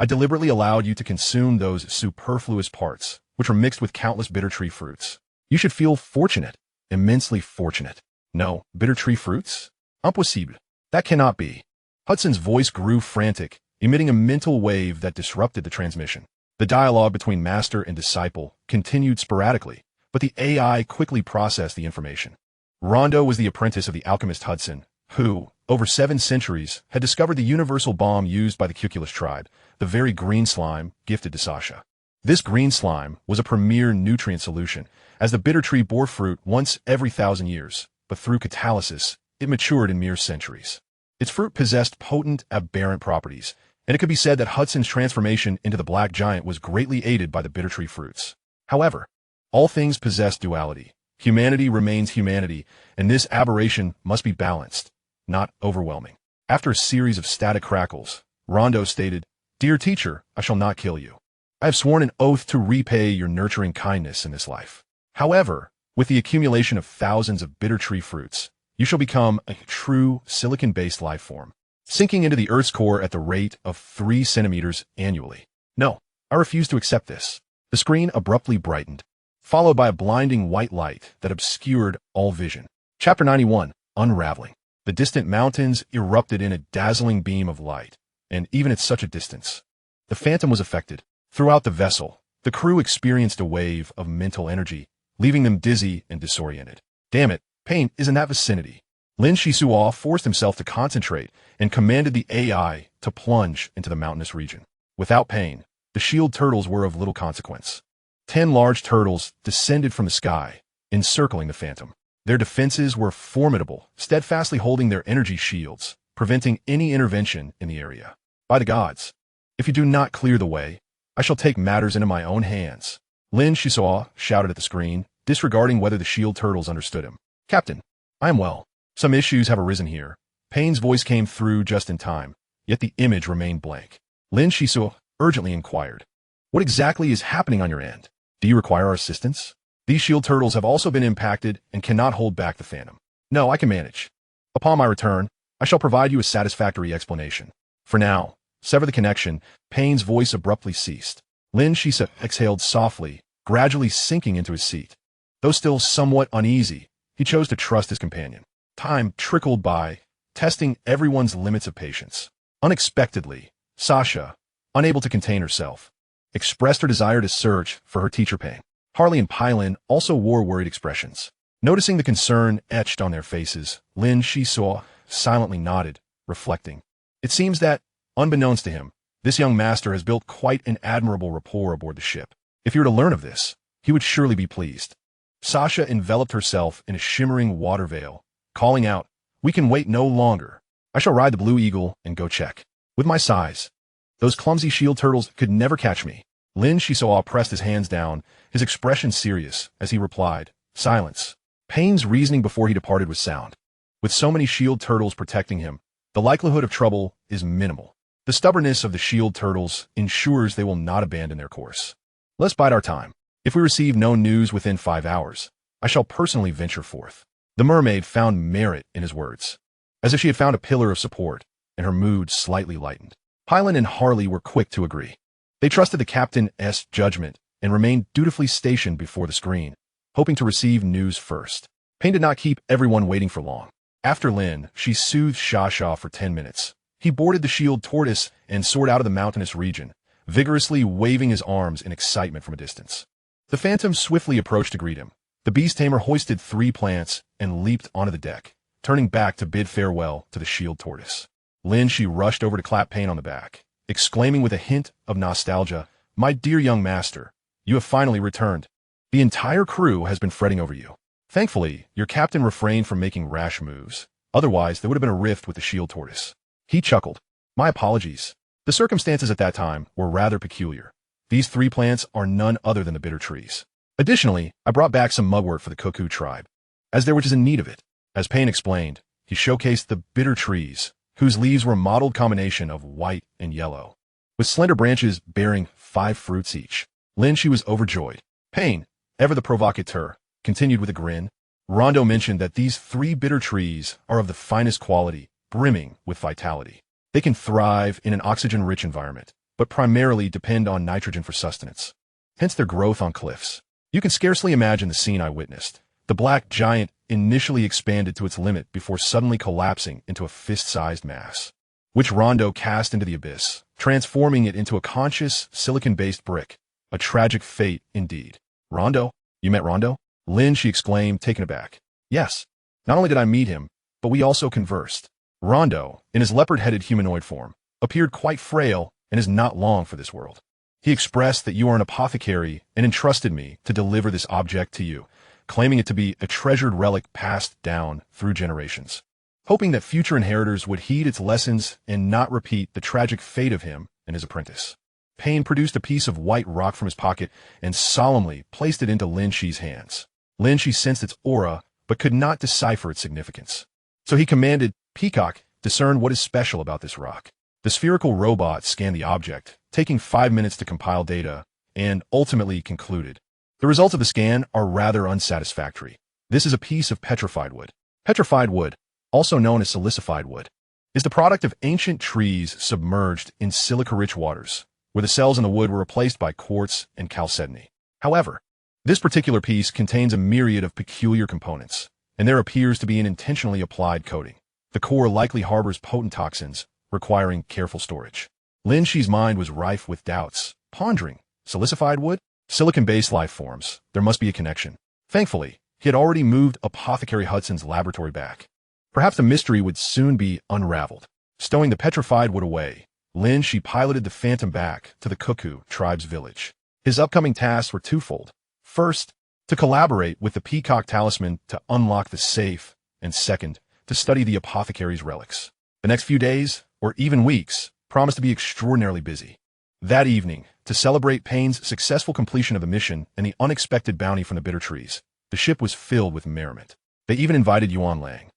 I deliberately allowed you to consume those superfluous parts, which were mixed with countless bitter tree fruits. You should feel fortunate, immensely fortunate." "No, bitter tree fruits? Impossible. That cannot be." Hudson's voice grew frantic, emitting a mental wave that disrupted the transmission. The dialogue between master and disciple continued sporadically, but the AI quickly processed the information. Rondo was the apprentice of the alchemist Hudson, who, over 7 centuries, had discovered the universal bomb used by the Cuculus tribe, the very green slime gifted to Sasha. This green slime was a premier nutrient solution, as the bitter tree bore fruit once every 1,000 years, but through catalysis, it matured in mere centuries. Its fruit possessed potent, aberrant properties, and it could be said that Hudson's transformation into the black giant was greatly aided by the bitter tree fruits. However, all things possess duality. Humanity remains humanity, and this aberration must be balanced, not overwhelming. After a series of static crackles, Rondo stated, "Dear teacher, I shall not kill you. I have sworn an oath to repay your nurturing kindness in this life. However, with the accumulation of thousands of bitter tree fruits, you shall become a true silicon-based life form, sinking into the Earth's core at the rate of 3 centimeters annually. No, I refuse to accept this." The screen abruptly brightened, followed by a blinding white light that obscured all vision. Chapter 91, Unraveling. The distant mountains erupted in a dazzling beam of light, and even at such a distance, the Phantom was affected. Throughout the vessel, the crew experienced a wave of mental energy, leaving them dizzy and disoriented. "Damn it, pain is in that vicinity." Lin Xisuo forced himself to concentrate and commanded the AI to plunge into the mountainous region. Without pain, the shield turtles were of little consequence. 10 large turtles descended from the sky, encircling the Phantom. Their defenses were formidable, steadfastly holding their energy shields, preventing any intervention in the area. "By the gods, if you do not clear the way, I shall take matters into my own hands." Lin Xisuo shouted at the screen, disregarding whether the shield turtles understood him. "Captain, I am well. Some issues have arisen here." Payne's voice came through just in time, yet the image remained blank. Lin Xisuo urgently inquired, "What exactly is happening on your end? Do you require our assistance? These shield turtles have also been impacted and cannot hold back the Phantom." "No, I can manage. Upon my return, I shall provide you a satisfactory explanation. For now, sever the connection." Payne's voice abruptly ceased. Lin Xisuo exhaled softly, gradually sinking into his seat. Though still somewhat uneasy, he chose to trust his companion. Time trickled by, testing everyone's limits of patience. Unexpectedly, Sasha, unable to contain herself, expressed her desire to search for her teacher Payne. Harley and Pylon also wore worried expressions. Noticing the concern etched on their faces, Lin Xisuo silently nodded, reflecting. It seems that, unbeknownst to him, this young master has built quite an admirable rapport aboard the ship. If he were to learn of this, he would surely be pleased. Sasha enveloped herself in a shimmering water veil, calling out, "We can wait no longer. I shall ride the Blue Eagle and go check. With my size, those clumsy shield turtles could never catch me." Lin Xisuo pressed his hands down, his expression serious, as he replied, "Silence." Payne's reasoning before he departed was sound. With so many shield turtles protecting him, the likelihood of trouble is minimal. The stubbornness of the shield turtles ensures they will not abandon their course. "Let's bide our time. If we receive no news within 5 hours, I shall personally venture forth." The mermaid found merit in his words, as if she had found a pillar of support, and her mood slightly lightened. Pylon and Harley were quick to agree. They trusted the captain's judgment and remained dutifully stationed before the screen, hoping to receive news first. Payne did not keep everyone waiting for long. After Lin, she soothed Xia for 10 minutes. He boarded the shield tortoise and soared out of the mountainous region, vigorously waving his arms in excitement from a distance. The Phantom swiftly approached to greet him. The beast tamer hoisted 3 plants and leaped onto the deck, turning back to bid farewell to the shield tortoise. Lin Xi rushed over to clap Payne on the back, exclaiming with a hint of nostalgia, "My dear young master, you have finally returned. The entire crew has been fretting over you. Thankfully, your captain refrained from making rash moves. Otherwise, there would have been a rift with the shield tortoise." He chuckled. "My apologies. The circumstances at that time were rather peculiar. These 3 plants are none other than the bitter trees. Additionally, I brought back some mugwort for the cuckoo tribe, as there was in need of it." As Payne explained, he showcased the bitter trees, whose leaves were a mottled combination of white and yellow, with slender branches bearing 5 fruits each. Lin Xi was overjoyed. Payne, ever the provocateur, continued with a grin. "Rondo mentioned that these 3 bitter trees are of the finest quality, brimming with vitality. They can thrive in an oxygen-rich environment, but primarily depend on nitrogen for sustenance. Hence their growth on cliffs. You can scarcely imagine the scene I witnessed. The black giant initially expanded to its limit before suddenly collapsing into a fist-sized mass, which Rondo cast into the abyss, transforming it into a conscious, silicon-based brick. A tragic fate, indeed." "Rondo? You met Rondo?" Lin Xi exclaimed, taken aback. "Yes. Not only did I meet him, but we also conversed. Rondo, in his leopard-headed humanoid form, appeared quite frail and is not long for this world. He expressed that you are an apothecary and entrusted me to deliver this object to you, claiming it to be a treasured relic passed down through generations, hoping that future inheritors would heed its lessons and not repeat the tragic fate of him and his apprentice." Payne produced a piece of white rock from his pocket and solemnly placed it into Lin Xi's hands. Lin Xi sensed its aura, but could not decipher its significance. So he commanded, "Peacock, discern what is special about this rock." The spherical robot scanned the object, taking 5 minutes to compile data, and ultimately concluded, "The results of the scan are rather unsatisfactory. This is a piece of petrified wood." Petrified wood, also known as silicified wood, is the product of ancient trees submerged in silica-rich waters, where the cells in the wood were replaced by quartz and chalcedony. However, this particular piece contains a myriad of peculiar components, and there appears to be an intentionally applied coating. The core likely harbors potent toxins, requiring careful storage. Lin Xi's mind was rife with doubts, pondering, silicified wood? Silicon-based life forms. There must be a connection. Thankfully, he had already moved Apothecary Hudson's laboratory back. Perhaps the mystery would soon be unraveled. Stowing the petrified wood away, Lin Xi piloted the Phantom back to the Cuckoo tribe's village. His upcoming tasks were twofold. First, to collaborate with the Peacock Talisman to unlock the safe, and second, to study the apothecary's relics. The next few days, or even weeks, promised to be extraordinarily busy. That evening, to celebrate Payne's successful completion of the mission and the unexpected bounty from the bitter trees, the ship was filled with merriment. They even invited Yuan Lang,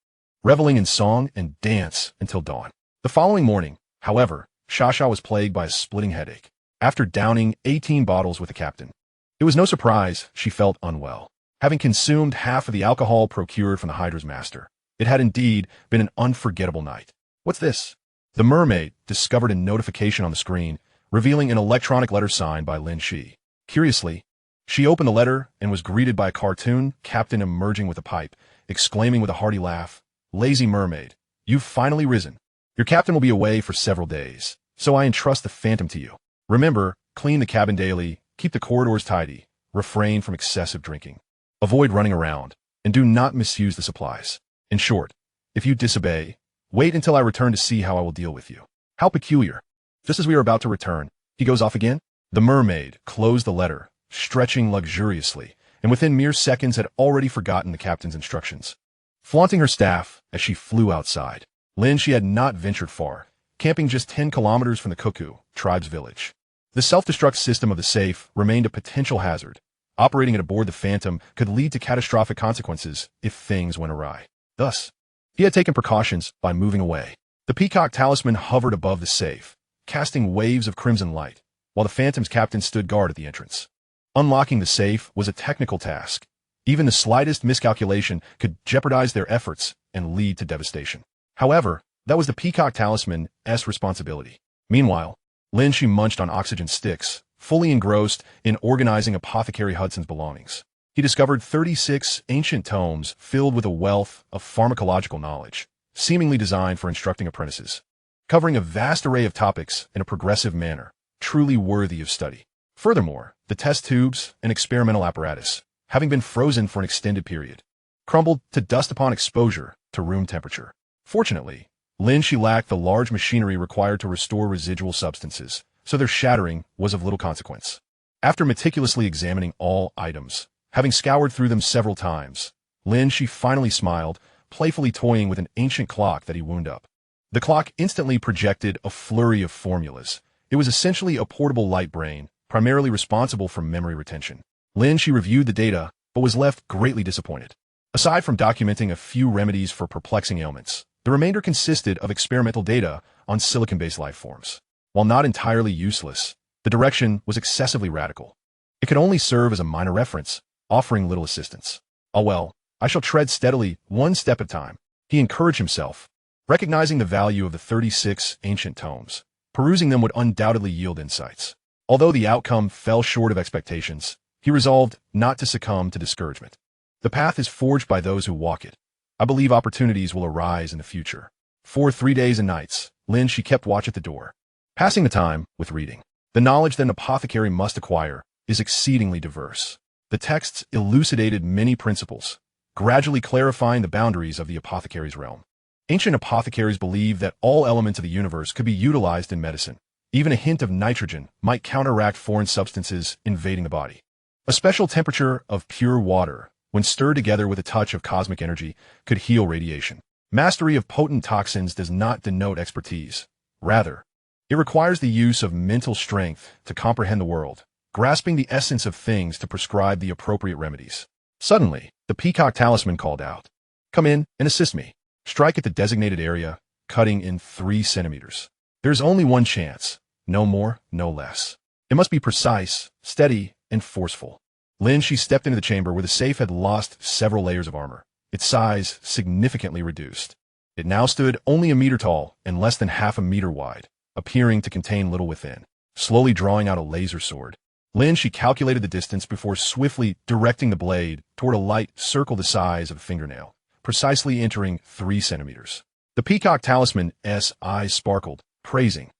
reveling in song and dance until dawn. The following morning, however, Xia was plagued by a splitting headache. After downing 18 bottles with the captain, it was no surprise she felt unwell. Having consumed half of the alcohol procured from the Hydra's master, it had indeed been an unforgettable night. "What's this?" The mermaid discovered a notification on the screen, revealing an electronic letter signed by Lin Xi. Curiously, she opened the letter and was greeted by a cartoon captain emerging with a pipe, exclaiming with a hearty laugh, "Lazy mermaid, you've finally risen. Your captain will be away for several days, so I entrust the Phantom to you. Remember, clean the cabin daily, keep the corridors tidy, refrain from excessive drinking, avoid running around, and do not misuse the supplies. In short, if you disobey, wait until I return to see how I will deal with you." How peculiar. Just as we are about to return, he goes off again? The mermaid closed the letter, stretching luxuriously, and within mere seconds had already forgotten the captain's instructions. Flaunting her staff as she flew outside, Lin Xi had not ventured far, camping just 10 kilometers from the Cuckoo tribe's village. The self-destruct system of the safe remained a potential hazard. Operating it aboard the Phantom could lead to catastrophic consequences if things went awry. Thus, he had taken precautions by moving away. The Peacock Talisman hovered above the safe, casting waves of crimson light, while the Phantom's captain stood guard at the entrance. Unlocking the safe was a technical task. Even the slightest miscalculation could jeopardize their efforts and lead to devastation. However, that was the Peacock Talisman's responsibility. Meanwhile, Lin Xi munched on oxygen sticks, fully engrossed in organizing Apothecary Hudson's belongings. He discovered 36 ancient tomes filled with a wealth of pharmacological knowledge, seemingly designed for instructing apprentices, covering a vast array of topics in a progressive manner, truly worthy of study. Furthermore, the test tubes and experimental apparatus, having been frozen for an extended period, crumbled to dust upon exposure to room temperature. Fortunately, Lin Xisuo lacked the large machinery required to restore residual substances, so their shattering was of little consequence. After meticulously examining all items, having scoured through them several times, Lin Xisuo finally smiled, playfully toying with an ancient clock that he wound up. The clock instantly projected a flurry of formulas. It was essentially a portable light brain, primarily responsible for memory retention. Lin Xisuo reviewed the data, but was left greatly disappointed. Aside from documenting a few remedies for perplexing ailments, the remainder consisted of experimental data on silicon-based life forms. While not entirely useless, the direction was excessively radical. It could only serve as a minor reference, offering little assistance. Oh well, I shall tread steadily, one step at a time, he encouraged himself, recognizing the value of the 36 ancient tomes. Perusing them would undoubtedly yield insights. Although the outcome fell short of expectations, he resolved not to succumb to discouragement. The path is forged by those who walk it. I believe opportunities will arise in the future. For 3 days and nights, Lin Xisuo kept watch at the door, passing the time with reading. The knowledge that an apothecary must acquire is exceedingly diverse. The texts elucidated many principles, gradually clarifying the boundaries of the apothecary's realm. Ancient apothecaries believed that all elements of the universe could be utilized in medicine. Even a hint of nitrogen might counteract foreign substances invading the body. A special temperature of pure water, when stirred together with a touch of cosmic energy, could heal radiation. Mastery of potent toxins does not denote expertise. Rather, it requires the use of mental strength to comprehend the world, grasping the essence of things to prescribe the appropriate remedies. Suddenly, the peacock talisman called out, "Come in and assist me. Strike at the designated area, cutting in 3 centimeters. There's only one chance, no more, no less. It must be precise, steady, and forceful." Lin Xisuo stepped into the chamber where the safe had lost several layers of armor, its size significantly reduced. It now stood only a meter tall and less than half a meter wide, appearing to contain little within. Slowly drawing out a laser sword, Lin Xisuo calculated the distance before swiftly directing the blade toward a light circle the size of a fingernail, precisely entering 3 centimeters. The peacock talisman's eyes sparkled, praising,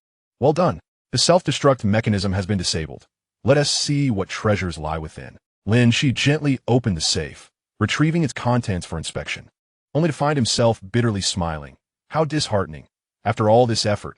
"Well done. The self-destruct mechanism has been disabled. Let us see what treasures lie within." Lin Xisuo gently opened the safe, retrieving its contents for inspection, only to find himself bitterly smiling. How disheartening. After all this effort,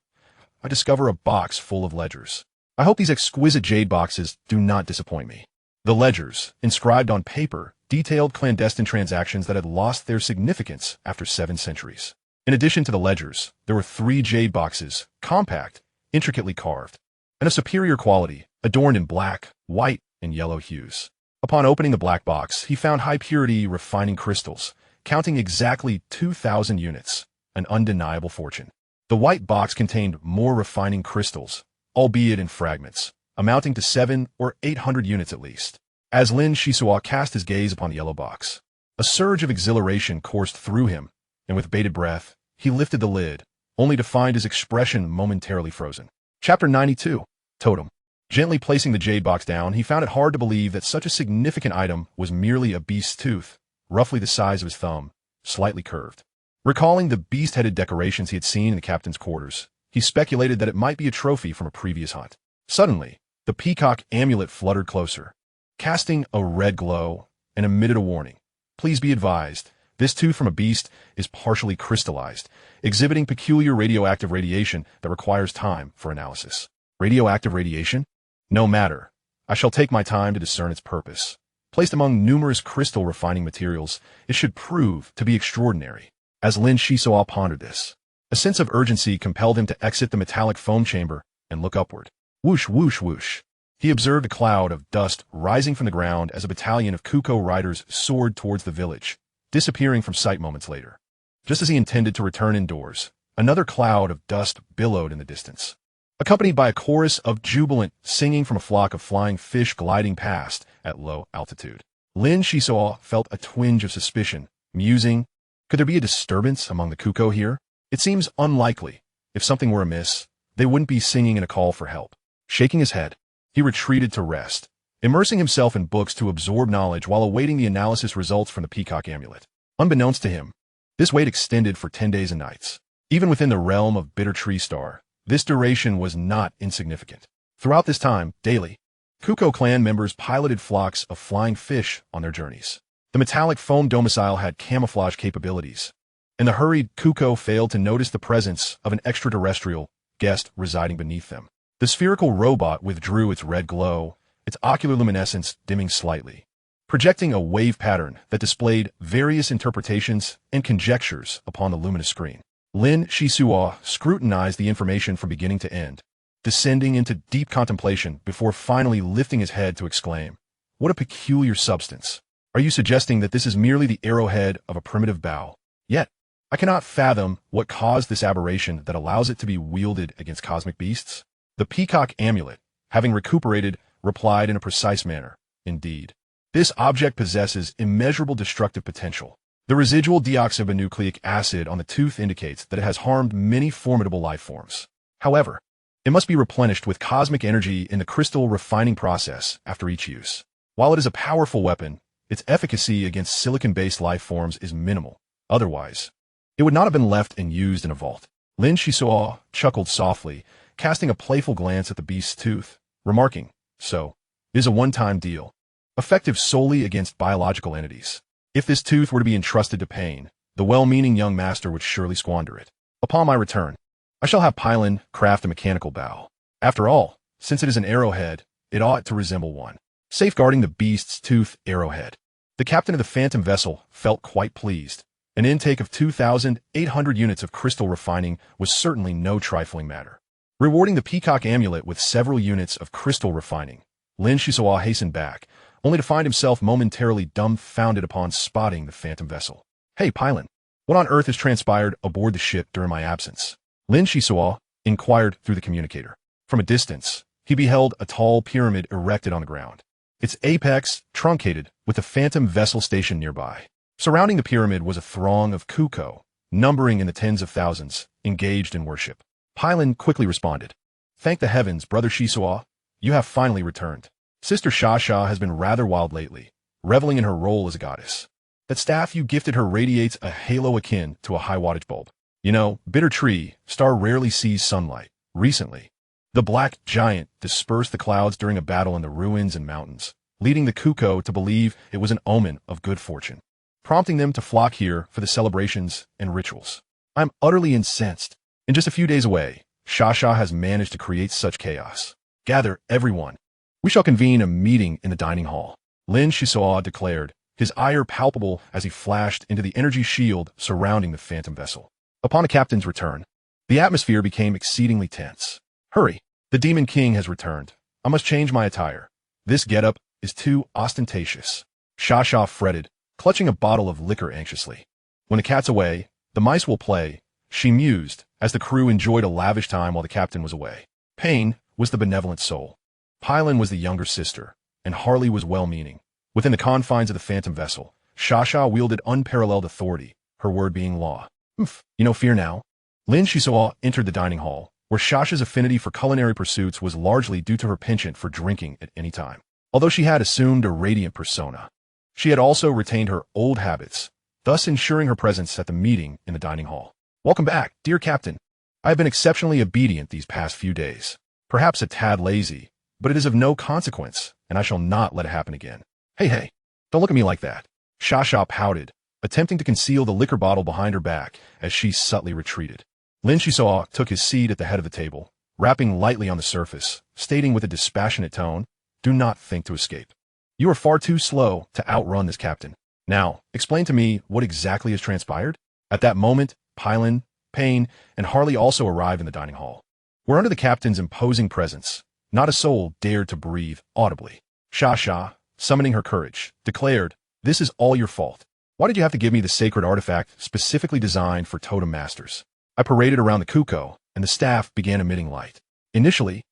I discover a box full of ledgers. I hope these exquisite jade boxes do not disappoint me. The ledgers, inscribed on paper, detailed clandestine transactions that had lost their significance after 7 centuries. In addition to the ledgers, there were 3 jade boxes, compact, intricately carved, and of superior quality, adorned in black, white, and yellow hues. Upon opening the black box, he found high-purity refining crystals, counting exactly 2,000 units, an undeniable fortune. The white box contained more refining crystals, albeit in fragments, amounting to 700 or 800 units at least. As Lin Xisuo cast his gaze upon the yellow box, a surge of exhilaration coursed through him, and with bated breath, he lifted the lid, only to find his expression momentarily frozen. Chapter 92. Totem. Gently placing the jade box down, he found it hard to believe that such a significant item was merely a beast's tooth, roughly the size of his thumb, slightly curved. Recalling the beast-headed decorations he had seen in the captain's quarters, he speculated that it might be a trophy from a previous hunt. Suddenly, the peacock amulet fluttered closer, casting a red glow, and emitted a warning. "Please be advised, this tooth from a beast is partially crystallized, exhibiting peculiar radioactive radiation that requires time for analysis." Radioactive radiation? No matter. I shall take my time to discern its purpose. Placed among numerous crystal refining materials, it should prove to be extraordinary. As Lin Xisuo pondered this, a sense of urgency compelled him to exit the metallic foam chamber and look upward. Whoosh, whoosh, whoosh. He observed a cloud of dust rising from the ground as a battalion of Kuko riders soared towards the village, disappearing from sight moments later. Just as he intended to return indoors, another cloud of dust billowed in the distance, accompanied by a chorus of jubilant singing from a flock of flying fish gliding past at low altitude. Lin Xisuo felt a twinge of suspicion, musing, could there be a disturbance among the Kuko here? It seems unlikely. If something were amiss, they wouldn't be singing in a call for help. Shaking his head, He retreated to rest, immersing himself in books to absorb knowledge while awaiting the analysis results from the peacock amulet. Unbeknownst to him, this wait extended for 10 days and nights. Even within the realm of Bitter Tree Star, this duration was not insignificant. Throughout this time, daily, Kuko clan members piloted flocks of flying fish on their journeys. The metallic foam domicile had camouflage capabilities, and the hurried Kuko failed to notice the presence of an extraterrestrial guest residing beneath them. The spherical robot withdrew its red glow, its ocular luminescence dimming slightly, projecting a wave pattern that displayed various interpretations and conjectures upon the luminous screen. Lin Xisuo scrutinized the information from beginning to end, descending into deep contemplation before finally lifting his head to exclaim, "What a peculiar substance! Are you suggesting that this is merely the arrowhead of a primitive bow? Yet, I cannot fathom what caused this aberration that allows it to be wielded against cosmic beasts." The peacock amulet, having recuperated, replied in a precise manner, "Indeed, this object possesses immeasurable destructive potential. The residual deoxyribonucleic acid on the tooth indicates that it has harmed many formidable life forms. However, it must be replenished with cosmic energy in the crystal refining process after each use. While it is a powerful weapon, its efficacy against silicon-based life forms is minimal. Otherwise, it would not have been left and used in a vault." Lin Xisuo chuckled softly, casting a playful glance at the beast's tooth, remarking, "So, it is a one-time deal, effective solely against biological entities. If this tooth were to be entrusted to Pain, the well-meaning young master would surely squander it. Upon my return, I shall have Pylon craft a mechanical bow. After all, since it is an arrowhead, it ought to resemble one." Safeguarding the beast's tooth arrowhead, the captain of the Phantom vessel felt quite pleased. An intake of 2,800 units of crystal refining was certainly no trifling matter. Rewarding the peacock amulet with several units of crystal refining, Lin Xisuo hastened back, only to find himself momentarily dumbfounded upon spotting the Phantom vessel. "Hey, Pylon, what on earth has transpired aboard the ship during my absence?" Lin Xisuo inquired through the communicator. From a distance, he beheld a tall pyramid erected on the ground, its apex truncated with the Phantom vessel stationed nearby. Surrounding the pyramid was a throng of Kuko, numbering in the tens of thousands, engaged in worship. Pylon quickly responded, "Thank the heavens, Brother Xisuo, you have finally returned. Sister Shasha has been rather wild lately, reveling in her role as a goddess. That staff you gifted her radiates a halo akin to a high-wattage bulb. You know, Bitter Tree Star rarely sees sunlight. Recently, the black giant dispersed the clouds during a battle in the ruins and mountains, leading the Kuko to believe it was an omen of good fortune, prompting them to flock here for the celebrations and rituals. I'm utterly incensed. In just a few days away, Shasha has managed to create such chaos. Gather everyone. We shall convene a meeting in the dining hall." Lin Xisuo declared, his ire palpable as he flashed into the energy shield surrounding the Phantom vessel. Upon the captain's return, the atmosphere became exceedingly tense. "Hurry! The Demon King has returned. I must change my attire. This getup is too ostentatious." Shasha fretted, clutching a bottle of liquor anxiously. "When the cat's away, the mice will play," she mused, as the crew enjoyed a lavish time while the captain was away. Pain was the benevolent soul. Pylon was the younger sister, and Harley was well-meaning. Within the confines of the Phantom vessel, Shasha wielded unparalleled authority, her word being law. You no fear now." Lin Xisuo entered the dining hall, where Shasha's affinity for culinary pursuits was largely due to her penchant for drinking at any time. Although she had assumed a radiant persona, she had also retained her old habits, thus ensuring her presence at the meeting in the dining hall. "Welcome back, dear Captain. I have been exceptionally obedient these past few days. Perhaps a tad lazy, but it is of no consequence, and I shall not let it happen again." Hey, don't look at me like that." Shasha pouted, attempting to conceal the liquor bottle behind her back as she subtly retreated. Lin Xisuo took his seat at the head of the table, rapping lightly on the surface, stating with a dispassionate tone, "Do not think to escape. You are far too slow to outrun this captain. Now, explain to me what exactly has transpired." At that moment, Pylon, Pain, and Harley also arrived in the dining hall. Where under the captain's imposing presence, not a soul dared to breathe audibly. Shasha, summoning her courage, declared, "This is all your fault. Why did you have to give me the sacred artifact specifically designed for totem masters?" I paraded around the Kuko, and the staff began emitting light. Initially,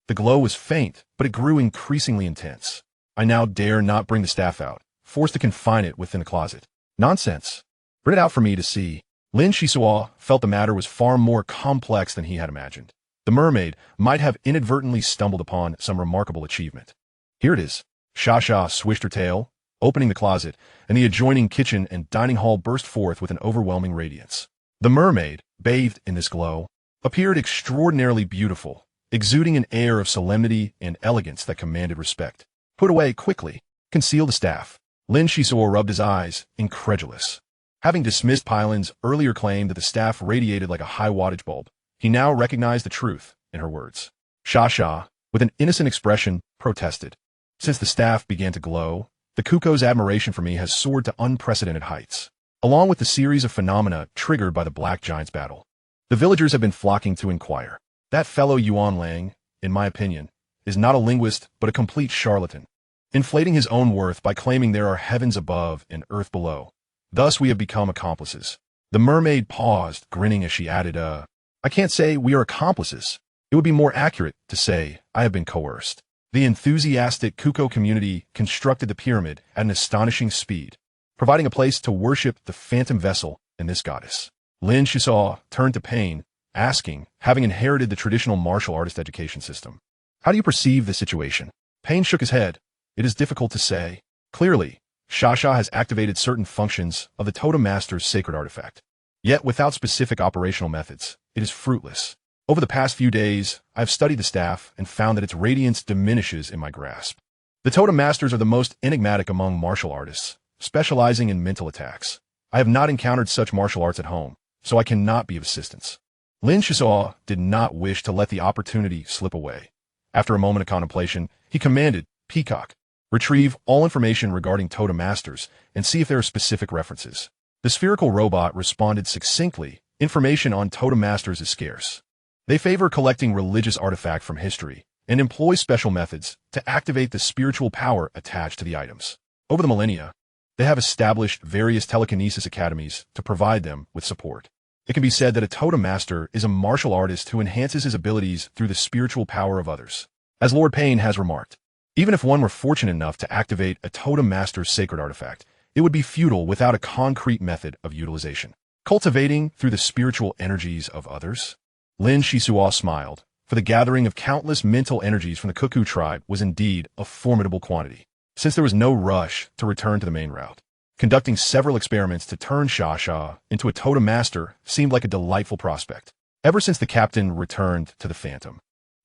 the glow was faint, but it grew increasingly intense. I now dare not bring the staff out, forced to confine it within the closet. "Nonsense. Bring it out for me to see." Lin Xisuo felt the matter was far more complex than he had imagined. The mermaid might have inadvertently stumbled upon some remarkable achievement. Here it is. Shasha swished her tail, opening the closet, and the adjoining kitchen and dining hall burst forth with an overwhelming radiance. The mermaid, bathed in this glow, appeared extraordinarily beautiful, exuding an air of solemnity and elegance that commanded respect. Put away quickly. Conceal the staff. Lin Xisuo rubbed his eyes, incredulous. Having dismissed Pylin's earlier claim that the staff radiated like a high-wattage bulb, he now recognized the truth in her words. Shasha, with an innocent expression, protested. Since the staff began to glow, the Kuko's admiration for me has soared to unprecedented heights, along with the series of phenomena triggered by the Black Giant's battle. The villagers have been flocking to inquire. That fellow Yuan Lang, in my opinion, is not a linguist but a complete charlatan, inflating his own worth by claiming there are heavens above and earth below. Thus we have become accomplices. The mermaid paused, grinning as she added, I can't say we are accomplices. It would be more accurate to say I have been coerced. The enthusiastic Kuko community constructed the pyramid at an astonishing speed, providing a place to worship the phantom vessel and this goddess. Lin Xisuo turned to Pain, asking, having inherited the traditional martial artist education system, how do you perceive the situation? Pain shook his head. It is difficult to say. Clearly, Shasha has activated certain functions of the Totem Master's sacred artifact. Yet without specific operational methods, it is fruitless. Over the past few days, I have studied the staff and found that its radiance diminishes in my grasp. The Totem Masters are the most enigmatic among martial artists, specializing in mental attacks. I have not encountered such martial arts at home, so I cannot be of assistance. Lin Xisuo did not wish to let the opportunity slip away. After a moment of contemplation, he commanded, Peacock, retrieve all information regarding Totem Masters and see if there are specific references. The spherical robot responded succinctly, information on Totem Masters is scarce. They favor collecting religious artifacts from history and employ special methods to activate the spiritual power attached to the items. Over the millennia, they have established various telekinesis academies to provide them with support. It can be said that a Totem Master is a martial artist who enhances his abilities through the spiritual power of others. As Lord Payne has remarked, even if one were fortunate enough to activate a Totem Master's sacred artifact, it would be futile without a concrete method of utilization. Cultivating through the spiritual energies of others? Lin Xisuo smiled, for the gathering of countless mental energies from the Cuckoo tribe was indeed a formidable quantity. Since there was no rush to return to the main route, conducting several experiments to turn Shasha into a Totem Master seemed like a delightful prospect. Ever since the captain returned to the Phantom,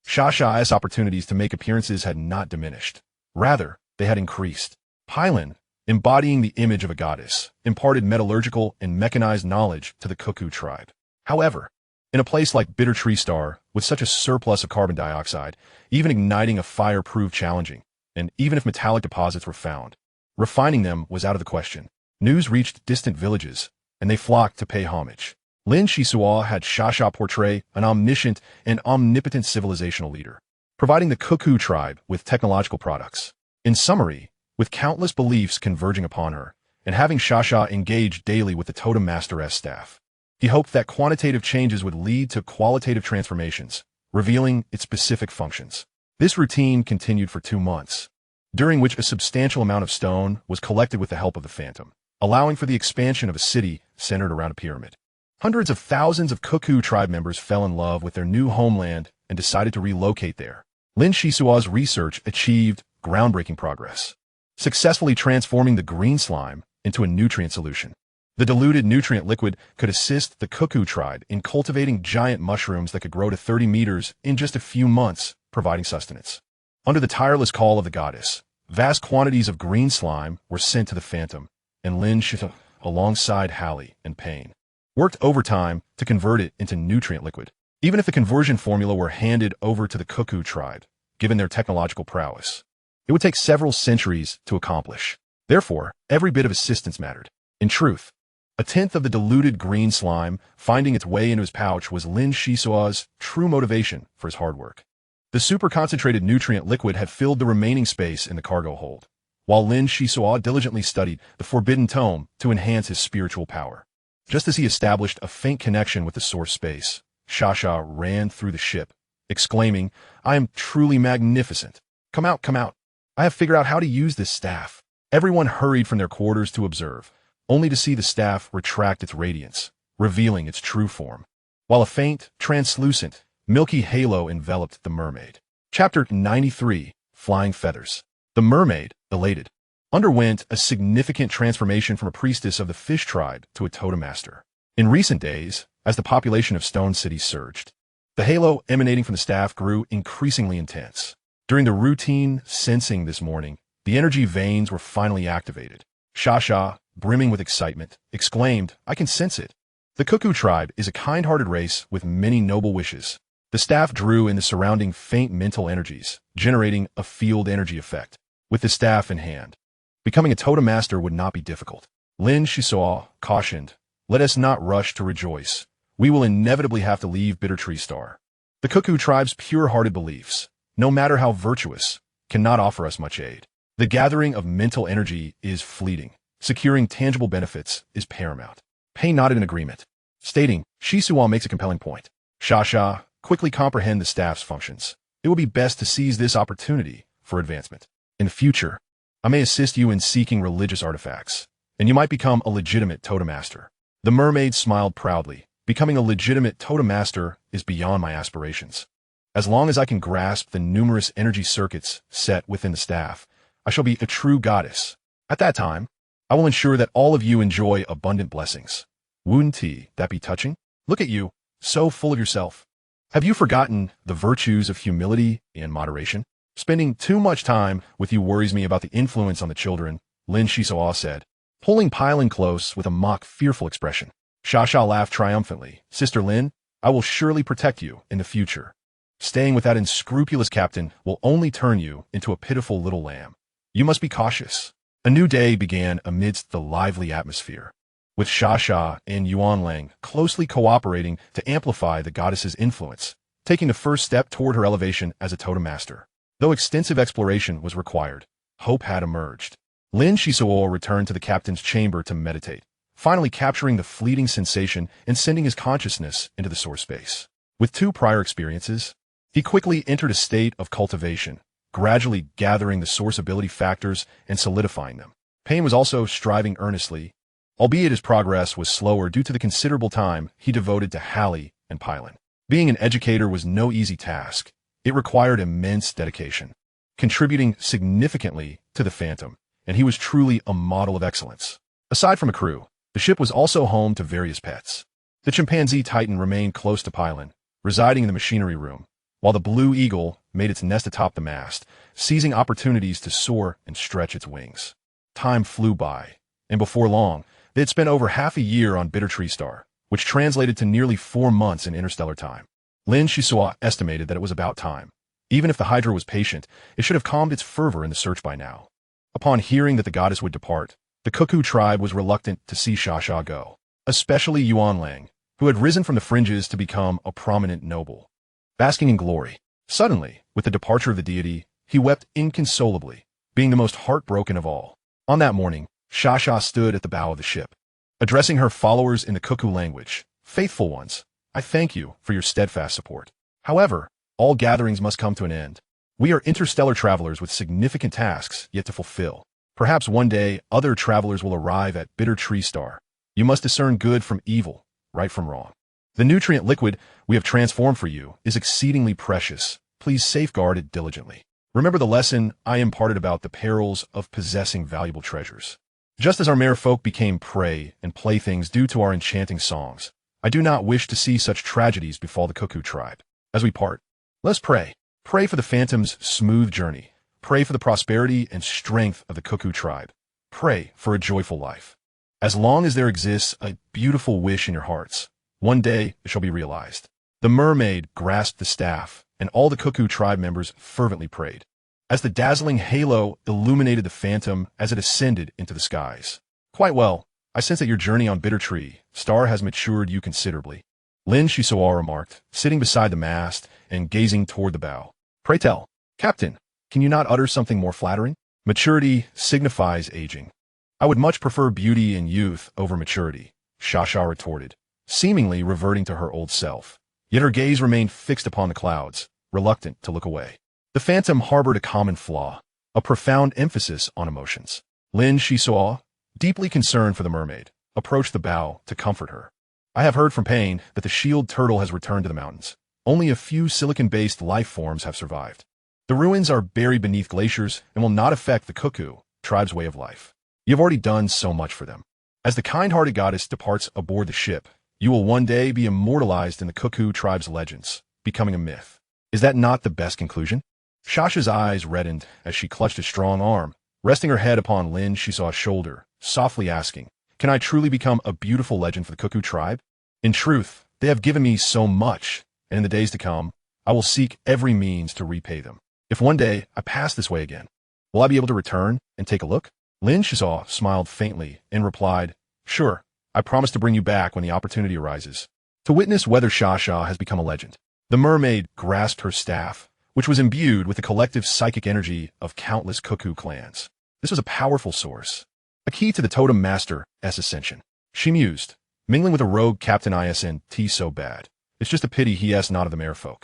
Shasha's opportunities to make appearances had not diminished. Rather, they had increased. Pylon, embodying the image of a goddess, imparted metallurgical and mechanized knowledge to the Cuckoo tribe. However, in a place like Bitter Tree Star, with such a surplus of carbon dioxide, even igniting a fire proved challenging, and even if metallic deposits were found, refining them was out of the question. News reached distant villages, and they flocked to pay homage. Lin Xisuo had Shasha portray an omniscient and omnipotent civilizational leader, providing the Cuckoo tribe with technological products. In summary, with countless beliefs converging upon her, and having Shasha engage daily with the Totem Master's staff, he hoped that quantitative changes would lead to qualitative transformations, revealing its specific functions. This routine continued for 2 months, during which a substantial amount of stone was collected with the help of the Phantom, allowing for the expansion of a city centered around a pyramid. Hundreds of thousands of Cuckoo tribe members fell in love with their new homeland and decided to relocate there. Lin Xisuo's research achieved groundbreaking progress, successfully transforming the green slime into a nutrient solution. The diluted nutrient liquid could assist the Cuckoo tribe in cultivating giant mushrooms that could grow to 30 meters in just a few months, providing sustenance. Under the tireless call of the goddess, vast quantities of green slime were sent to the Phantom, and Lin Xisuo, alongside Hallie and Payne, worked overtime to convert it into nutrient liquid. Even if the conversion formula were handed over to the Cuckoo tribe, given their technological prowess, it would take several centuries to accomplish. Therefore, every bit of assistance mattered. In truth, a tenth of the diluted green slime finding its way into his pouch was Lin Xisuo's true motivation for his hard work. The super-concentrated nutrient liquid had filled the remaining space in the cargo hold, while Lin Xisuo diligently studied the Forbidden Tome to enhance his spiritual power. Just as he established a faint connection with the source space, Shasha ran through the ship, exclaiming, I am truly magnificent. Come out, come out. I have figured out how to use this staff. Everyone hurried from their quarters to observe, only to see the staff retract its radiance, revealing its true form. While a faint, translucent, milky halo enveloped the mermaid. Chapter 93, Flying Feathers. The mermaid, elated, underwent a significant transformation from a priestess of the fish tribe to a totem master. In recent days, as the population of Stone City surged, the halo emanating from the staff grew increasingly intense. During the routine sensing this morning, the energy veins were finally activated. Shasha, brimming with excitement, exclaimed, "I can sense it." The Cuckoo tribe is a kind-hearted race with many noble wishes. The staff drew in the surrounding faint mental energies, generating a field energy effect. With the staff in hand, becoming a totem master would not be difficult. Lin Xisuo cautioned, "Let us not rush to rejoice. We will inevitably have to leave Bitter Tree Star." The Cuckoo tribe's pure-hearted beliefs, no matter how virtuous, cannot offer us much aid. The gathering of mental energy is fleeting. Securing tangible benefits is paramount. Pei nodded in agreement, stating, "Xisuo makes a compelling point. Shasha, quickly comprehend the staff's functions. It will be best to seize this opportunity for advancement. In the future, I may assist you in seeking religious artifacts, and you might become a legitimate totem master." The mermaid smiled proudly. "Becoming a legitimate totem master is beyond my aspirations. As long as I can grasp the numerous energy circuits set within the staff, I shall be a true goddess. At that time, I will ensure that all of you enjoy abundant blessings. Wouldn't that be touching? Look at you, so full of yourself. Have you forgotten the virtues of humility and moderation? Spending too much time with you worries me about the influence on the children," Lin Xisuo said, pulling Pylon close with a mock fearful expression. Shasha laughed triumphantly. "Sister Lin, I will surely protect you in the future. Staying with that unscrupulous captain will only turn you into a pitiful little lamb. You must be cautious." A new day began amidst the lively atmosphere, with Shasha and Yuanlang closely cooperating to amplify the goddess's influence, taking the first step toward her elevation as a totem master. Though extensive exploration was required, hope had emerged. Lin Xisuo returned to the captain's chamber to meditate, finally capturing the fleeting sensation and sending his consciousness into the source space. With 2 prior experiences, he quickly entered a state of cultivation, gradually gathering the source ability factors and solidifying them. Payne was also striving earnestly, albeit his progress was slower due to the considerable time he devoted to Hallie and Pylon. Being an educator was no easy task. It required immense dedication, contributing significantly to the Phantom, and he was truly a model of excellence. Aside from a crew, the ship was also home to various pets. The chimpanzee Titan remained close to Pylon, residing in the machinery room, while the Blue Eagle made its nest atop the mast, seizing opportunities to soar and stretch its wings. Time flew by, and before long, they had spent over half a year on Bitter Tree Star, which translated to nearly 4 months in interstellar time. Lin Xisuo estimated that it was about time. Even if the Hydra was patient, it should have calmed its fervor in the search by now. Upon hearing that the goddess would depart, the Cuckoo tribe was reluctant to see Shasha go, especially Yuanlang, who had risen from the fringes to become a prominent noble, basking in glory. Suddenly, with the departure of the deity, he wept inconsolably, being the most heartbroken of all. On that morning, Shasha stood at the bow of the ship, addressing her followers in the Cuckoo language. "Faithful ones, I thank you for your steadfast support. However, all gatherings must come to an end. We are interstellar travelers with significant tasks yet to fulfill. Perhaps one day other travelers will arrive at Bitter Tree Star. You must discern good from evil, right from wrong. The nutrient liquid we have transformed for you is exceedingly precious. Please safeguard it diligently. Remember the lesson I imparted about the perils of possessing valuable treasures. Just as our mere folk became prey and playthings due to our enchanting songs, I do not wish to see such tragedies befall the Cuckoo tribe. As we part, let's pray. Pray for the Phantom's smooth journey. Pray for the prosperity and strength of the Cuckoo tribe. Pray for a joyful life. As long as there exists a beautiful wish in your hearts, one day it shall be realized." The mermaid grasped the staff, and all the Cuckoo tribe members fervently prayed, as the dazzling halo illuminated the Phantom as it ascended into the skies. "Quite well. I sense that your journey on Bitter Tree Star has matured you considerably," Lin Xisuo remarked, sitting beside the mast and gazing toward the bow. "Pray tell, Captain, can you not utter something more flattering? Maturity signifies aging." "I would much prefer beauty and youth over maturity," Shasha retorted, seemingly reverting to her old self. Yet her gaze remained fixed upon the clouds, reluctant to look away. The Phantom harbored a common flaw, a profound emphasis on emotions. Lin Xisuo, deeply concerned for the mermaid, approached the bow to comfort her. "I have heard from Payne that the shield turtle has returned to the mountains. Only a few silicon-based life forms have survived. The ruins are buried beneath glaciers and will not affect the Cuckoo tribe's way of life. You've already done so much for them. As the kind-hearted goddess departs aboard the ship, you will one day be immortalized in the Cuckoo tribe's legends, becoming a myth. Is that not the best conclusion? Shasha's eyes reddened as she clutched a strong arm, resting her head upon Lin Xisuo's shoulder, softly asking, "Can I truly become a beautiful legend for the Cuckoo tribe? In truth, they have given me so much, and in the days to come, I will seek every means to repay them. If one day I pass this way again, will I be able to return and take a look?" Lin Xisuo smiled faintly and replied, "Sure, I promise to bring you back when the opportunity arises, to witness whether Shasha has become a legend." The mermaid grasped her staff, which was imbued with the collective psychic energy of countless Cuckoo clans. This was a powerful source, a key to the Totem Master's ascension. She mused, mingling with a rogue Captain Isnt so bad. It's just a pity he is not of the merfolk.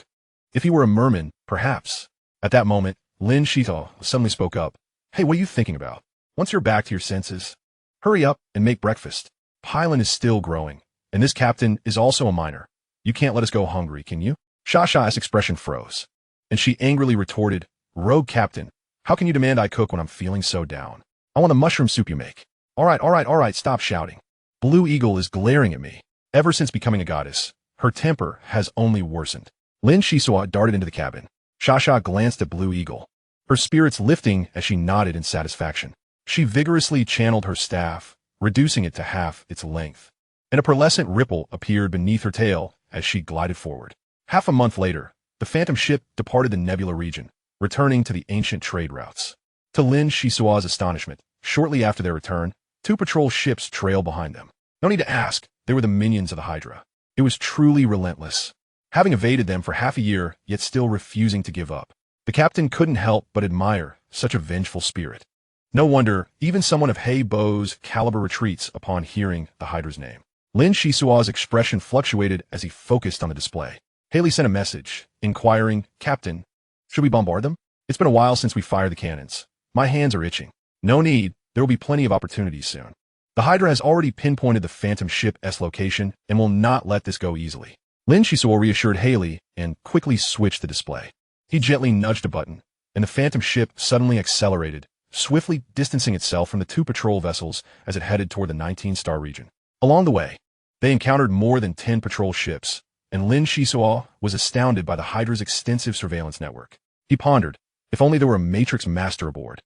If he were a merman, perhaps. At that moment, Lin Xisuo suddenly spoke up. "Hey, what are you thinking about? Once you're back to your senses, hurry up and make breakfast. Pylon is still growing, and this captain is also a miner. You can't let us go hungry, can you?" Shasha's expression froze, and she angrily retorted, "Rogue captain, how can you demand I cook when I'm feeling so down? I want the mushroom soup you make." All right, stop shouting. Blue Eagle is glaring at me. Ever since becoming a goddess, her temper has only worsened. Lin Xisuo darted into the cabin. Shasha glanced at Blue Eagle, her spirits lifting as she nodded in satisfaction. She vigorously channeled her staff, reducing it to half its length, and a pearlescent ripple appeared beneath her tail as she glided forward. Half a month later, the Phantom ship departed the Nebula region, returning to the ancient trade routes. To Lin Xisuo's astonishment, shortly after their return, 2 patrol ships trailed behind them. No need to ask, they were the minions of the Hydra. It was truly relentless, having evaded them for half a year, yet still refusing to give up. The captain couldn't help but admire such a vengeful spirit. No wonder even someone of Hei Bo's caliber retreats upon hearing the Hydra's name. Lin Xisuo's expression fluctuated as he focused on the display. Haley sent a message, inquiring, "Captain, should we bombard them? It's been a while since we fired the cannons. My hands are itching." "No need, there will be plenty of opportunities soon. The Hydra has already pinpointed the Phantom ship's location and will not let this go easily." Lin Xisuo reassured Haley and quickly switched the display. He gently nudged a button, and the Phantom ship suddenly accelerated, swiftly distancing itself from the 2 patrol vessels as it headed toward the 19-star region. Along the way, they encountered more than 10 patrol ships, and Lin Xisuo was astounded by the Hydra's extensive surveillance network. He pondered, if only there were a Matrix Master aboard.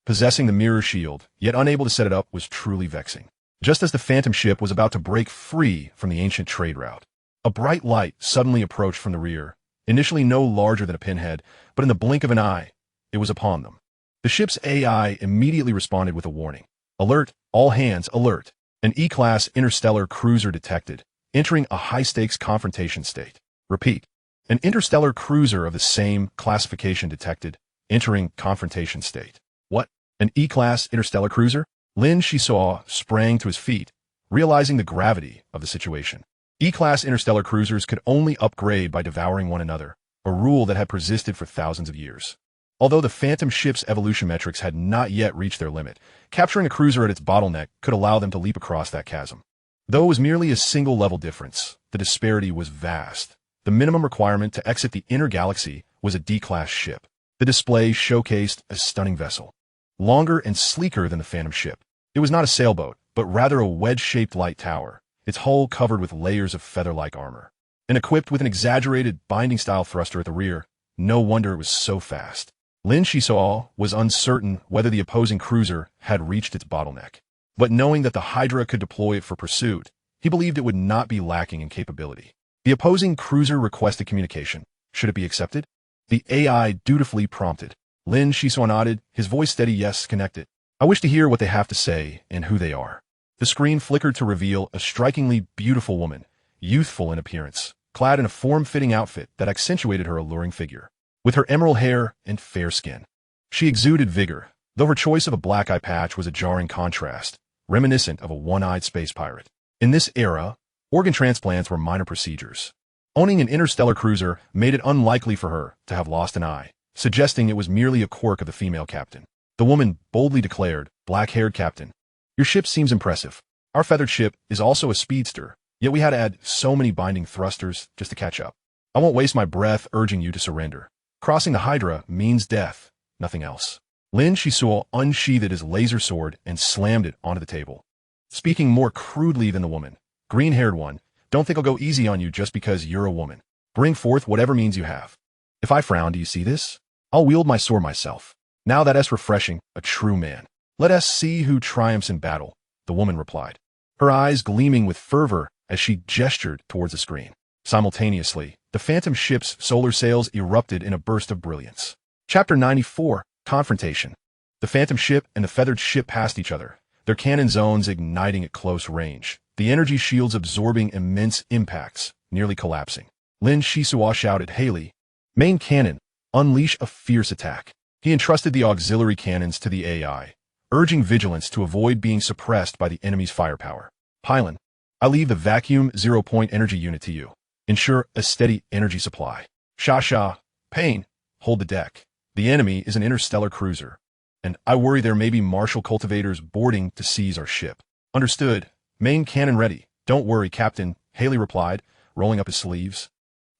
Possessing the mirror shield, yet unable to set it up, was truly vexing. Just as the Phantom ship was about to break free from the ancient trade route, a bright light suddenly approached from the rear, initially no larger than a pinhead, but in the blink of an eye, it was upon them. The ship's AI immediately responded with a warning. "Alert, all hands, alert. An E-class interstellar cruiser detected, entering a high-stakes confrontation state." Repeat. An interstellar cruiser of the same classification detected, entering confrontation state. What? An E-class interstellar cruiser? Lin Xisuo sprang to his feet, realizing the gravity of the situation. E-class interstellar cruisers could only upgrade by devouring one another, a rule that had persisted for thousands of years. Although the Phantom ship's evolution metrics had not yet reached their limit, capturing a cruiser at its bottleneck could allow them to leap across that chasm. Though it was merely a single-level difference, the disparity was vast. The minimum requirement to exit the inner galaxy was a D-class ship. The display showcased a stunning vessel, longer and sleeker than the Phantom ship. It was not a sailboat, but rather a wedge-shaped light tower, its hull covered with layers of feather-like armor. And equipped with an exaggerated binding-style thruster at the rear, no wonder it was so fast. Lin Xisuo was uncertain whether the opposing cruiser had reached its bottleneck. But knowing that the Hydra could deploy it for pursuit, he believed it would not be lacking in capability. The opposing cruiser requested communication. Should it be accepted? The AI dutifully prompted. Lin Xisuo nodded, his voice steady. "Yes, connect it. I wish to hear what they have to say and who they are." The screen flickered to reveal a strikingly beautiful woman, youthful in appearance, clad in a form-fitting outfit that accentuated her alluring figure. With her emerald hair and fair skin, she exuded vigor, though her choice of a black eye patch was a jarring contrast, reminiscent of a one-eyed space pirate. In this era, organ transplants were minor procedures. Owning an interstellar cruiser made it unlikely for her to have lost an eye, suggesting it was merely a quirk of the female captain. The woman boldly declared, "Black-haired captain, your ship seems impressive. Our feathered ship is also a speedster, yet we had to add so many binding thrusters just to catch up. I won't waste my breath urging you to surrender. Crossing the Hydra means death, nothing else. Lin Xisuo unsheathed his laser sword and slammed it onto the table. Speaking more crudely than the woman, green-haired one, don't think I'll go easy on you just because you're a woman. Bring forth whatever means you have. If I frown, do you see this? I'll wield my sword myself. Now that's refreshing, a true man. Let us see who triumphs in battle, the woman replied, her eyes gleaming with fervor as she gestured towards the screen. Simultaneously, the phantom ship's solar sails erupted in a burst of brilliance. Chapter 94, Confrontation. The phantom ship and the feathered ship passed each other, their cannon zones igniting at close range, the energy shields absorbing immense impacts, nearly collapsing. Lin Xisuo shouted, Haley, main cannon, unleash a fierce attack. He entrusted the auxiliary cannons to the AI, urging vigilance to avoid being suppressed by the enemy's firepower. Pylon, I leave the vacuum zero-point energy unit to you. Ensure a steady energy supply. Sha, Payne, hold the deck. The enemy is an interstellar cruiser, and I worry there may be martial cultivators boarding to seize our ship. Understood. Main cannon ready. Don't worry, Captain, Haley replied, rolling up his sleeves.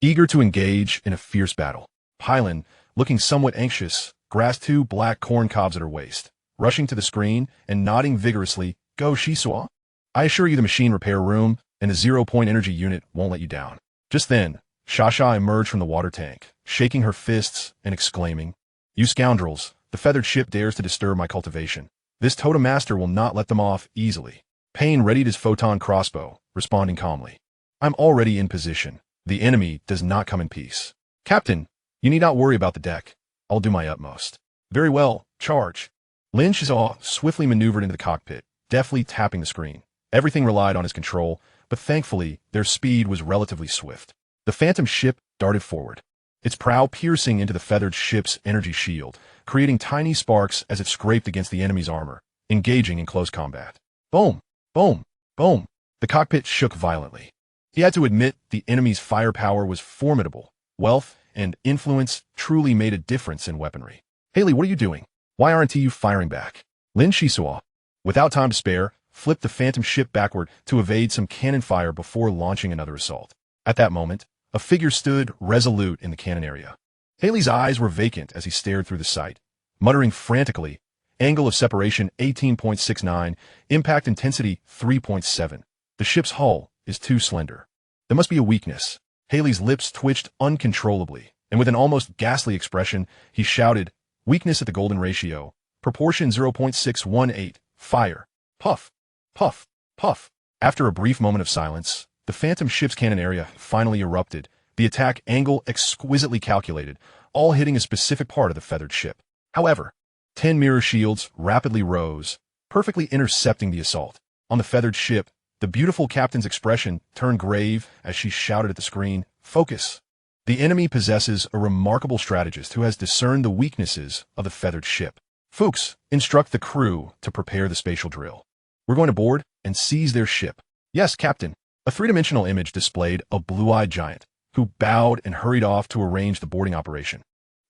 Eager to engage in a fierce battle. Pylon, looking somewhat anxious, grasped 2 black corn cobs at her waist, rushing to the screen and nodding vigorously, Go Xisuo. I assure you the machine repair room and the zero-point energy unit won't let you down. Just then, Sha emerged from the water tank, shaking her fists and exclaiming, You scoundrels, the feathered ship dares to disturb my cultivation. This totem master will not let them off easily. Payne readied his photon crossbow, responding calmly. I'm already in position. The enemy does not come in peace. Captain, you need not worry about the deck. I'll do my utmost. Very well, charge. Lin Xisuo swiftly maneuvered into the cockpit, deftly tapping the screen. Everything relied on his control, but thankfully their speed was relatively swift. The phantom ship darted forward, its prow piercing into the feathered ship's energy shield, creating tiny sparks as it scraped against the enemy's armor, engaging in close combat. Boom! Boom! Boom! The cockpit shook violently. He had to admit the enemy's firepower was formidable. Wealth and influence truly made a difference in weaponry. Haley, what are you doing? Why aren't you firing back? Lin Xisuo, without time to spare, flipped the phantom ship backward to evade some cannon fire before launching another assault. At that moment, a figure stood resolute in the cannon area. Haley's eyes were vacant as he stared through the sight, muttering frantically, angle of separation 18.69, impact intensity 3.7. The ship's hull is too slender. There must be a weakness. Haley's lips twitched uncontrollably, and with an almost ghastly expression, he shouted, Weakness at the golden ratio, proportion 0.618, fire. Puff, puff, puff. After a brief moment of silence, the phantom ship's cannon area finally erupted, the attack angle exquisitely calculated, all hitting a specific part of the feathered ship. However, 10 mirror shields rapidly rose, perfectly intercepting the assault. On the feathered ship, the beautiful captain's expression turned grave as she shouted at the screen, Focus! The enemy possesses a remarkable strategist who has discerned the weaknesses of the feathered ship. Fuchs, instruct the crew to prepare the spatial drill. We're going to board and seize their ship. Yes, Captain. A three-dimensional image displayed a blue-eyed giant, who bowed and hurried off to arrange the boarding operation.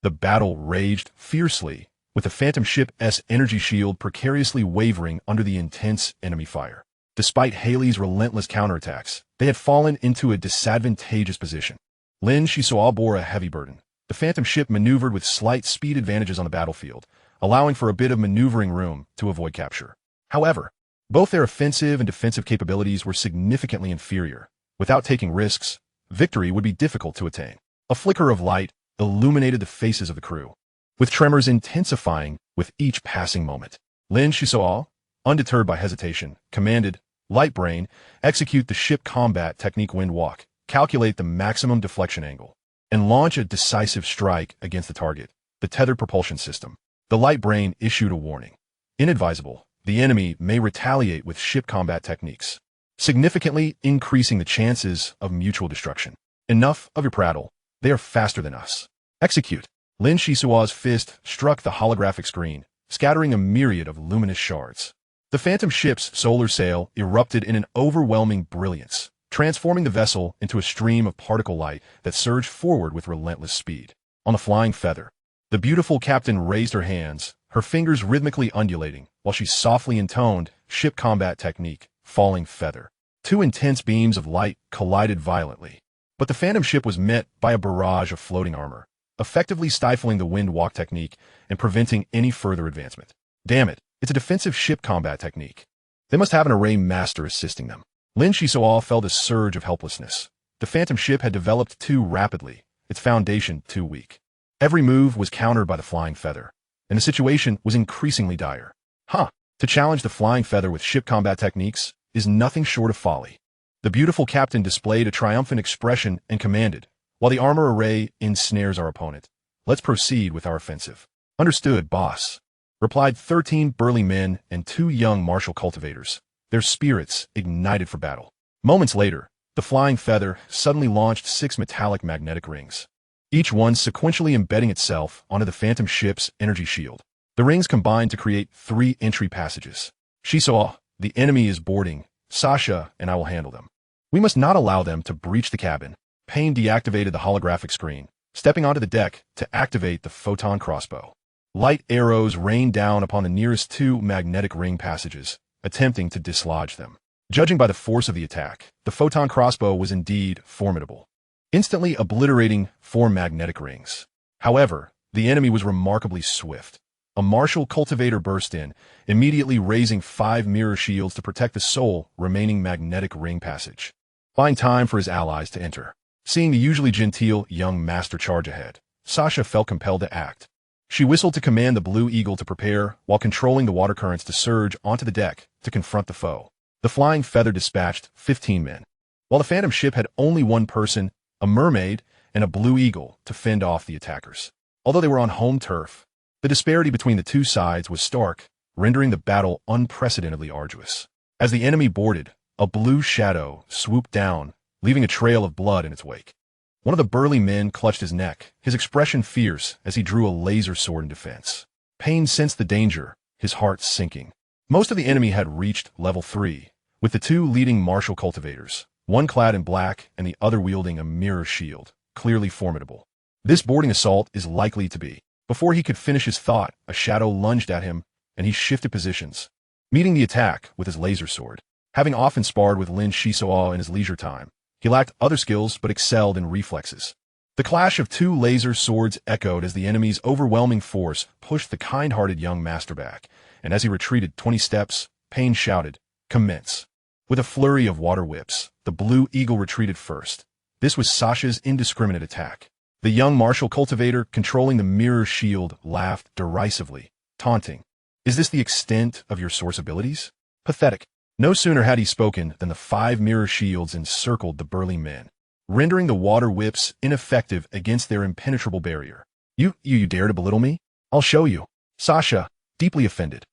The battle raged fiercely, with the phantom ship's energy shield precariously wavering under the intense enemy fire. Despite Haley's relentless counterattacks, they had fallen into a disadvantageous position. Lin Xisuo bore a heavy burden. The phantom ship maneuvered with slight speed advantages on the battlefield, allowing for a bit of maneuvering room to avoid capture. However, both their offensive and defensive capabilities were significantly inferior. Without taking risks, victory would be difficult to attain. A flicker of light illuminated the faces of the crew, with tremors intensifying with each passing moment. Lin Xisuo, undeterred by hesitation, commanded, Light Brain, execute the ship combat technique wind walk, calculate the maximum deflection angle, and launch a decisive strike against the target, the tethered propulsion system. The Light Brain issued a warning. Inadvisable, the enemy may retaliate with ship combat techniques, significantly increasing the chances of mutual destruction. Enough of your prattle. They are faster than us. Execute. Lin Xisuo's fist struck the holographic screen, scattering a myriad of luminous shards. The phantom ship's solar sail erupted in an overwhelming brilliance, transforming the vessel into a stream of particle light that surged forward with relentless speed. On the flying feather, the beautiful captain raised her hands, her fingers rhythmically undulating, while she softly intoned ship combat technique, falling feather. Two intense beams of light collided violently, But the Phantom ship was met by a barrage of floating armor, effectively stifling the wind walk technique and preventing any further advancement. Damn it, it's a defensive ship combat technique. They must have an array master assisting them. Lin Xisuo felt a surge of helplessness. The Phantom ship had developed too rapidly, its foundation too weak. Every move was countered by the Flying Feather, and the situation was increasingly dire. To challenge the Flying Feather with ship combat techniques is nothing short of folly. The beautiful captain displayed a triumphant expression and commanded, while the armor array ensnares our opponent. Let's proceed with our offensive. Understood, boss, replied 13 burly men and 2 young martial cultivators, their spirits ignited for battle. Moments later, the Flying Feather suddenly launched 6 metallic magnetic rings, each one sequentially embedding itself onto the Phantom ship's energy shield. The rings combined to create 3 entry passages. Xisuo, the enemy is boarding. Sasha and I will handle them. We must not allow them to breach the cabin. Payne deactivated the holographic screen, stepping onto the deck to activate the photon crossbow. Light arrows rained down upon the nearest 2 magnetic ring passages, attempting to dislodge them. Judging by the force of the attack, the photon crossbow was indeed formidable, instantly obliterating 4 magnetic rings. However, the enemy was remarkably swift. A martial cultivator burst in, immediately raising 5 mirror shields to protect the sole remaining magnetic ring passage, buying time for his allies to enter. Seeing the usually genteel young master charge ahead, Sasha felt compelled to act. She whistled to command the Blue Eagle to prepare while controlling the water currents to surge onto the deck to confront the foe. The Flying Feather dispatched 15 men, while the Phantom ship had only 1 person, a mermaid, and a Blue Eagle to fend off the attackers. Although they were on home turf, the disparity between the 2 sides was stark, rendering the battle unprecedentedly arduous. As the enemy boarded, a blue shadow swooped down, leaving a trail of blood in its wake. One of the burly men clutched his neck, his expression fierce as he drew a laser sword in defense. Payne sensed the danger, his heart sinking. Most of the enemy had reached level 3, with the 2 leading martial cultivators, one clad in black and the other wielding a mirror shield, clearly formidable. This boarding assault is likely to be. Before he could finish his thought, a shadow lunged at him, and he shifted positions, meeting the attack with his laser sword. Having often sparred with Lin Xisuo in his leisure time, he lacked other skills but excelled in reflexes. The clash of 2 laser swords echoed as the enemy's overwhelming force pushed the kind-hearted young master back, and as he retreated 20 steps, Payne shouted, "Commence." With a flurry of water whips, the Blue Eagle retreated first. This was Sasha's indiscriminate attack. The young martial cultivator controlling the mirror shield laughed derisively, taunting, "Is this the extent of your source abilities? Pathetic." No sooner had he spoken than the 5 mirror shields encircled the burly men, rendering the water whips ineffective against their impenetrable barrier. You dare to belittle me? I'll show you." Sasha, deeply offended,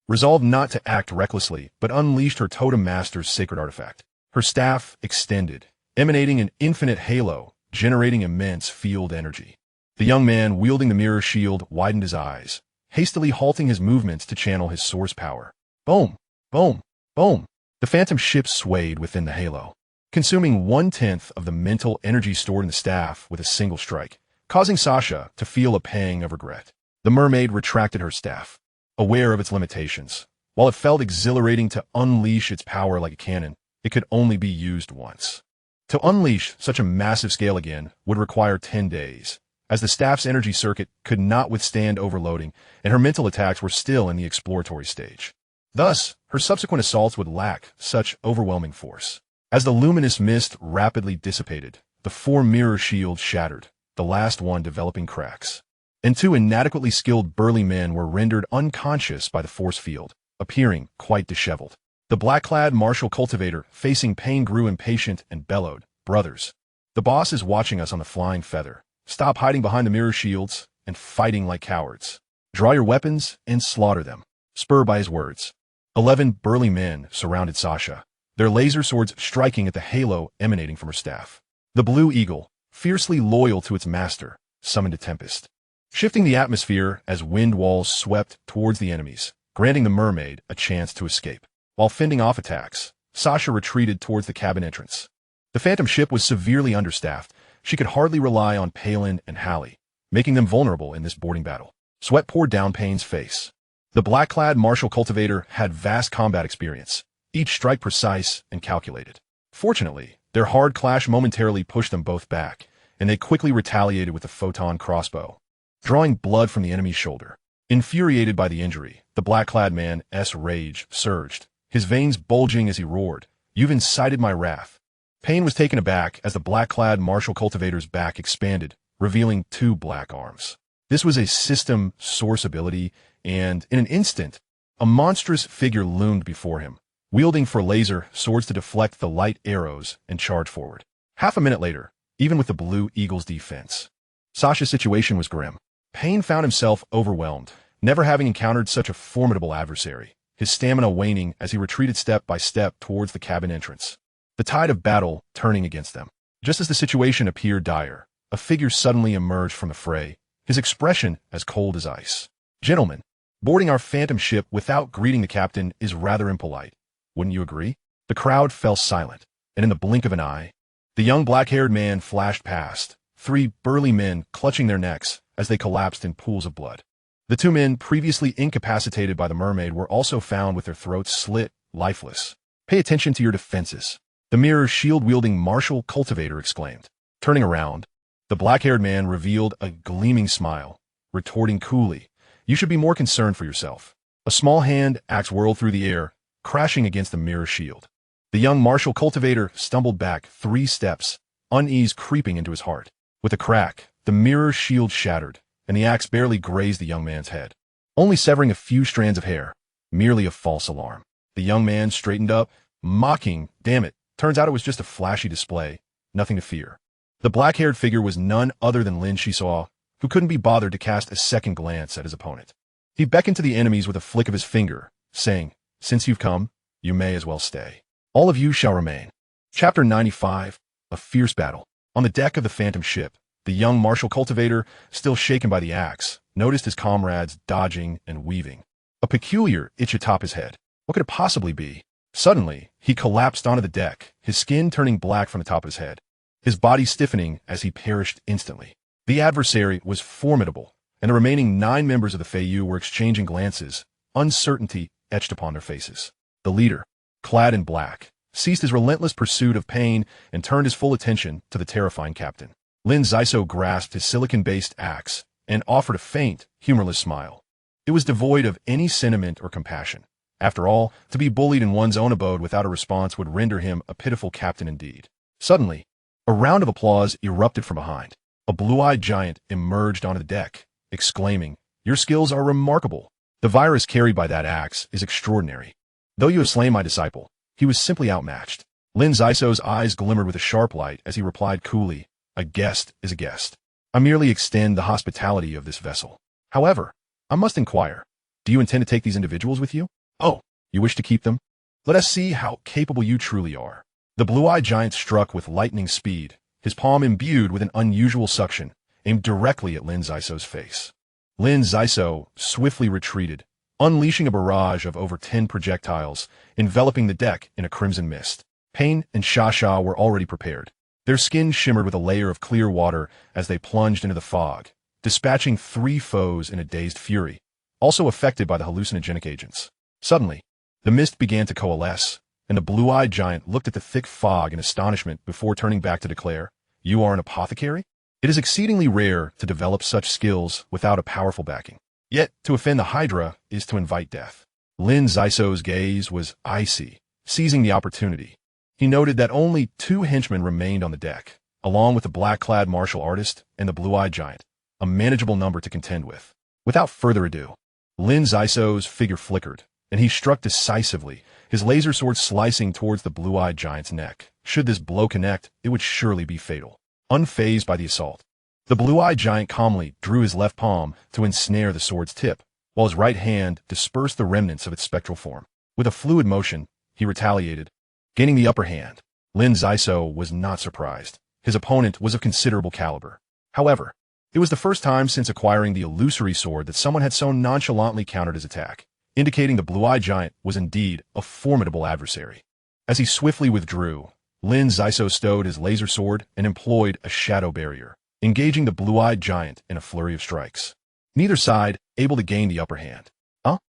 resolved not to act recklessly but unleashed her totem master's sacred artifact. Her staff extended, emanating an infinite halo, generating immense field energy. The young man wielding the mirror shield widened his eyes, hastily halting his movements to channel his source power. Boom! Boom! Boom! The Phantom ship swayed within the halo, consuming 1/10 of the mental energy stored in the staff with a single strike, causing Sasha to feel a pang of regret. The mermaid retracted her staff, aware of its limitations. While it felt exhilarating to unleash its power like a cannon, it could only be used once. To unleash such a massive scale again would require 10 days, as the staff's energy circuit could not withstand overloading, and her mental attacks were still in the exploratory stage. Thus, her subsequent assaults would lack such overwhelming force. As the luminous mist rapidly dissipated, the 4 mirror shields shattered, the last one developing cracks, and 2 inadequately skilled burly men were rendered unconscious by the force field, appearing quite disheveled. The black-clad martial cultivator facing Payne grew impatient and bellowed, "Brothers, the boss is watching us on the Flying Feather. Stop hiding behind the mirror shields and fighting like cowards. Draw your weapons and slaughter them." Spurred by his words, 11 burly men surrounded Sasha, their laser swords striking at the halo emanating from her staff. The Blue Eagle, fiercely loyal to its master, summoned a tempest, shifting the atmosphere as wind walls swept towards the enemies, granting the mermaid a chance to escape. While fending off attacks, Sasha retreated towards the cabin entrance. The Phantom ship was severely understaffed. She could hardly rely on Palin and Hallie, making them vulnerable in this boarding battle. Sweat poured down Payne's face. The black-clad martial cultivator had vast combat experience, each strike precise and calculated. Fortunately, Their hard clash momentarily pushed them both back, and they quickly retaliated with the photon crossbow, drawing blood from the enemy's shoulder. Infuriated by the injury, the black-clad man's rage surged, his veins bulging as he roared, "You've incited my wrath." Payne was taken aback as the black-clad martial cultivator's back expanded, revealing 2 black arms. This was a system source ability, and in an instant, a monstrous figure loomed before him, wielding 4 laser swords to deflect the light arrows and charge forward. Half a minute later, even with the Blue Eagle's defense, Sasha's situation was grim. Payne found himself overwhelmed, never having encountered such a formidable adversary, his stamina waning as he retreated step by step towards the cabin entrance, the tide of battle turning against them. Just as the situation appeared dire, a figure suddenly emerged from the fray, his expression as cold as ice. "Gentlemen, boarding our phantom ship without greeting the captain is rather impolite. Wouldn't you agree?" The crowd fell silent, and in the blink of an eye, the young black-haired man flashed past, 3 burly men clutching their necks as they collapsed in pools of blood. The 2 men previously incapacitated by the mermaid were also found with their throats slit, lifeless. "Pay attention to your defenses," the mirror shield-wielding martial cultivator exclaimed. Turning around, the black-haired man revealed a gleaming smile, retorting coolly, "You should be more concerned for yourself." A small hand axe whirled through the air, crashing against the mirror shield. The young martial cultivator stumbled back 3 steps, unease creeping into his heart. With a crack, the mirror shield shattered, and the axe barely grazed the young man's head, only severing a few strands of hair, merely a false alarm. The young man straightened up, mocking, "Damn it, turns out it was just a flashy display, nothing to fear." The black-haired figure was none other than Lin Xisuo, who couldn't be bothered to cast a second glance at his opponent. He beckoned to the enemies with a flick of his finger, saying, "Since you've come, you may as well stay. All of you shall remain." Chapter 95, A Fierce Battle. On the deck of the phantom ship, the young martial cultivator, still shaken by the axe, noticed his comrades dodging and weaving. A peculiar itch atop his head. What could it possibly be? Suddenly, he collapsed onto the deck, his skin turning black from the top of his head, his body stiffening as he perished instantly. The adversary was formidable, and the remaining 9 members of the Feiyu were exchanging glances, uncertainty etched upon their faces. The leader, clad in black, ceased his relentless pursuit of Payne and turned his full attention to the terrifying captain. Lin Xisuo grasped his silicon-based axe and offered a faint, humorless smile. It was devoid of any sentiment or compassion. After all, to be bullied in one's own abode without a response would render him a pitiful captain indeed. Suddenly, a round of applause erupted from behind. A blue-eyed giant emerged onto the deck, exclaiming, "Your skills are remarkable. The virus carried by that axe is extraordinary. Though you have slain my disciple, he was simply outmatched." Lin Xisuo's eyes glimmered with a sharp light as he replied coolly, "A guest is a guest. I merely extend the hospitality of this vessel. However, I must inquire, do you intend to take these individuals with you? Oh, you wish to keep them? Let us see how capable you truly are." The blue-eyed giant struck with lightning speed, his palm imbued with an unusual suction, aimed directly at Lin Xisuo's face. Lin Xisuo swiftly retreated, unleashing a barrage of over 10 projectiles, enveloping the deck in a crimson mist. Payne and Sha were already prepared. Their skin shimmered with a layer of clear water as they plunged into the fog, dispatching 3 foes in a dazed fury, also affected by the hallucinogenic agents. Suddenly, the mist began to coalesce, and the blue-eyed giant looked at the thick fog in astonishment before turning back to declare, "You are an apothecary? It is exceedingly rare to develop such skills without a powerful backing. Yet, to offend the Hydra is to invite death." Lin Xisuo's gaze was icy, seizing the opportunity. He noted that only 2 henchmen remained on the deck, along with the black-clad martial artist and the blue-eyed giant, a manageable number to contend with. Without further ado, Lin Xisuo's figure flickered, and he struck decisively, his laser sword slicing towards the blue-eyed giant's neck. Should this blow connect, it would surely be fatal. Unfazed by the assault, the blue-eyed giant calmly drew his left palm to ensnare the sword's tip, while his right hand dispersed the remnants of its spectral form. With a fluid motion, he retaliated, gaining the upper hand. Lin Xisuo was not surprised. His opponent was of considerable caliber. However, it was the first time since acquiring the illusory sword that someone had so nonchalantly countered his attack, indicating the blue-eyed giant was indeed a formidable adversary. As he swiftly withdrew, Lin Xisuo stowed his laser sword and employed a shadow barrier, engaging the blue-eyed giant in a flurry of strikes. Neither side able to gain the upper hand.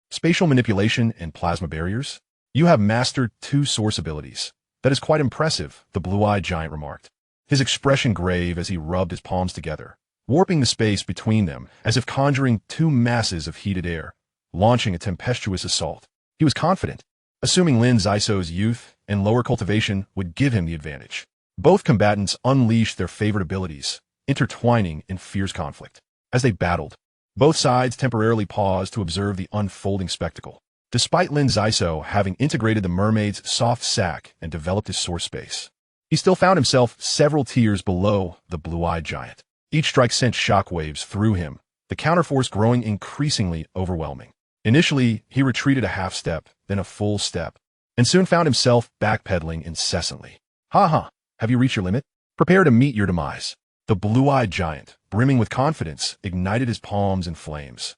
Spatial manipulation and plasma barriers? You have mastered 2 source abilities. "That is quite impressive," the blue-eyed giant remarked, his expression grave as he rubbed his palms together, warping the space between them as if conjuring two masses of heated air, launching a tempestuous assault. He was confident, assuming Lin Xisuo's youth and lower cultivation would give him the advantage. Both combatants unleashed their favorite abilities, intertwining in fierce conflict. As they battled, both sides temporarily paused to observe the unfolding spectacle. Despite Lin Xisuo having integrated the mermaid's soft sac and developed his source space, he still found himself several tiers below the blue-eyed giant. Each strike sent shockwaves through him, the counterforce growing increasingly overwhelming. Initially, he retreated a half step, then a full step, and soon found himself backpedaling incessantly. "Ha! Have you reached your limit? Prepare to meet your demise." The blue-eyed giant, brimming with confidence, ignited his palms in flames,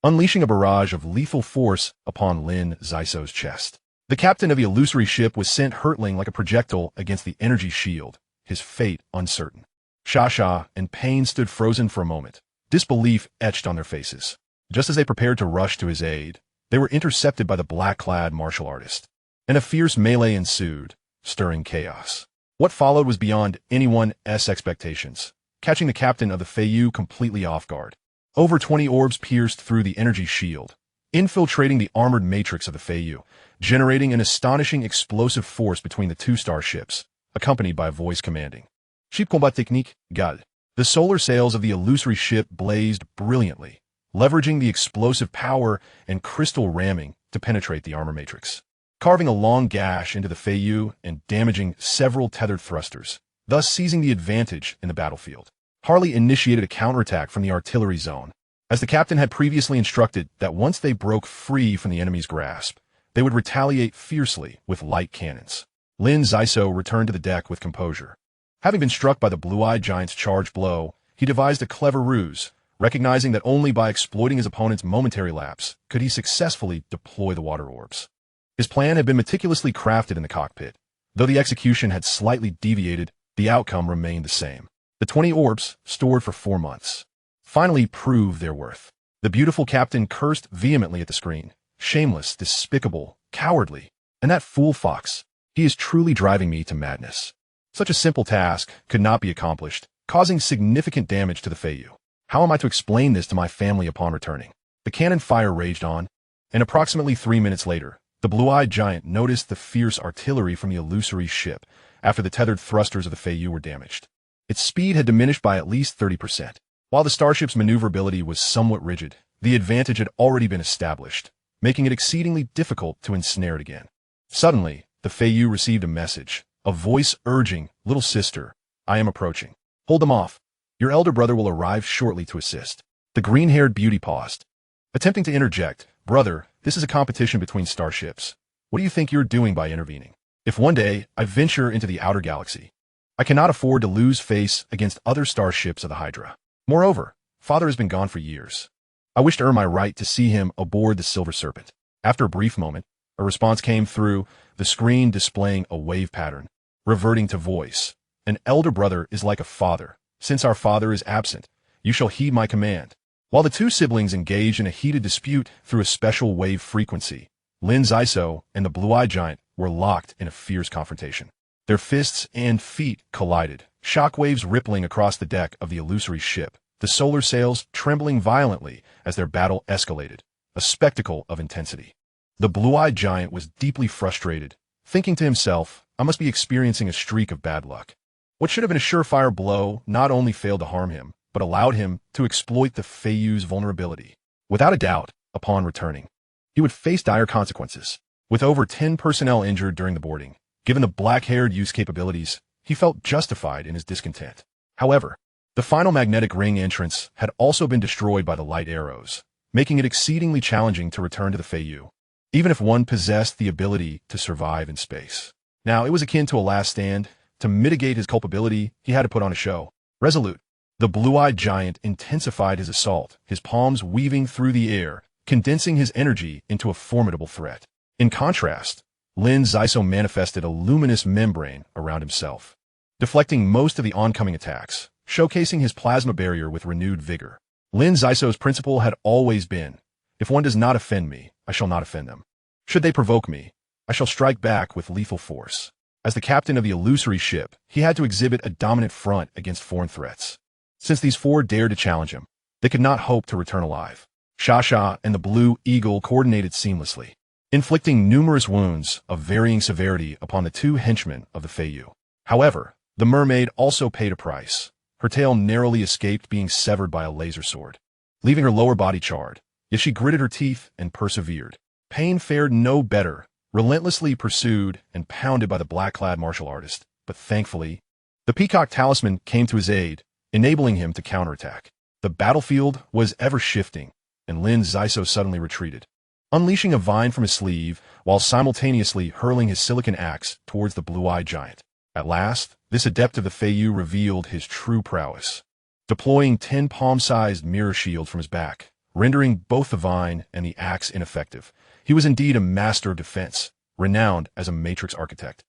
unleashing a barrage of lethal force upon Lin Xisuo's chest. The captain of the illusory ship was sent hurtling like a projectile against the energy shield, his fate uncertain. Shasha and Pain stood frozen for a moment, disbelief etched on their faces. Just as they prepared to rush to his aid, they were intercepted by the black-clad martial artist, and a fierce melee ensued, stirring chaos. What followed was beyond anyone's expectations, catching the captain of the Feiyu completely off guard. Over 20 orbs pierced through the energy shield, infiltrating the armored matrix of the Feiyu, generating an astonishing explosive force between the two starships, accompanied by a voice commanding, "Ship combat technique, Gal." The solar sails of the illusory ship blazed brilliantly, leveraging the explosive power and crystal ramming to penetrate the armor matrix, carving a long gash into the Feiyu and damaging several tethered thrusters, thus seizing the advantage in the battlefield. Harley initiated a counterattack from the artillery zone, as the captain had previously instructed that once they broke free from the enemy's grasp, they would retaliate fiercely with light cannons. Lin Xisuo returned to the deck with composure. Having been struck by the blue-eyed giant's charged blow, he devised a clever ruse, recognizing that only by exploiting his opponent's momentary lapse could he successfully deploy the water orbs. His plan had been meticulously crafted in the cockpit. Though the execution had slightly deviated, the outcome remained the same. The 20 orbs, stored for 4 months, finally proved their worth. The beautiful captain cursed vehemently at the screen. "Shameless, despicable, cowardly. And that fool Fox, he is truly driving me to madness." Such a simple task could not be accomplished, causing significant damage to the Feiyu. How am I to explain this to my family upon returning? The cannon fire raged on, and approximately 3 minutes later, the blue-eyed giant noticed the fierce artillery from the illusory ship after the tethered thrusters of the Feiyu were damaged. Its speed had diminished by at least 30%. While the starship's maneuverability was somewhat rigid, the advantage had already been established, making it exceedingly difficult to ensnare it again. Suddenly, the Feiyu received a message, a voice urging, "Little sister, I am approaching. Hold them off. Your elder brother will arrive shortly to assist." The green-haired beauty paused, attempting to interject. "Brother, this is a competition between starships. What do you think you're doing by intervening? If one day I venture into the outer galaxy, I cannot afford to lose face against other starships of the Hydra. Moreover, father has been gone for years. I wish to earn my right to see him aboard the Silver Serpent." After a brief moment, a response came through, the screen displaying a wave pattern, reverting to voice. "An elder brother is like a father. Since our father is absent, you shall heed my command." While the two siblings engaged in a heated dispute through a special wave frequency, Lin Xisuo and the blue-eyed giant were locked in a fierce confrontation. Their fists and feet collided, shockwaves rippling across the deck of the illusory ship, the solar sails trembling violently as their battle escalated, a spectacle of intensity. The blue-eyed giant was deeply frustrated, thinking to himself, "I must be experiencing a streak of bad luck." What should have been a surefire blow not only failed to harm him, but allowed him to exploit the Feiyu's vulnerability. Without a doubt, upon returning, he would face dire consequences. With over 10 personnel injured during the boarding, given the black-haired youth's capabilities, he felt justified in his discontent. However, the final magnetic ring entrance had also been destroyed by the light arrows, making it exceedingly challenging to return to the Feiyu, even if one possessed the ability to survive in space. Now, it was akin to a last stand. To mitigate his culpability, he had to put on a show. Resolute, the blue-eyed giant intensified his assault, his palms weaving through the air, condensing his energy into a formidable threat. In contrast, Lin Xisuo manifested a luminous membrane around himself, deflecting most of the oncoming attacks, showcasing his plasma barrier with renewed vigor. Lin Xisuo's principle had always been, "If one does not offend me, I shall not offend them. Should they provoke me, I shall strike back with lethal force." As the captain of the illusory ship, he had to exhibit a dominant front against foreign threats. Since these four dared to challenge him, they could not hope to return alive. Xia and the Blue Eagle coordinated seamlessly, inflicting numerous wounds of varying severity upon the two henchmen of the Feiyu. However, the mermaid also paid a price. Her tail narrowly escaped being severed by a laser sword, leaving her lower body charred. Yet she gritted her teeth and persevered. Pain fared no better, relentlessly pursued and pounded by the black-clad martial artist. But thankfully, the Peacock Talisman came to his aid, enabling him to counterattack. The battlefield was ever-shifting, and Lin Xisuo suddenly retreated, unleashing a vine from his sleeve while simultaneously hurling his silicon axe towards the blue-eyed giant. At last, this adept of the Feiyu revealed his true prowess, deploying 10 palm-sized mirror shields from his back, rendering both the vine and the axe ineffective. He was indeed a master of defense, renowned as a matrix architect.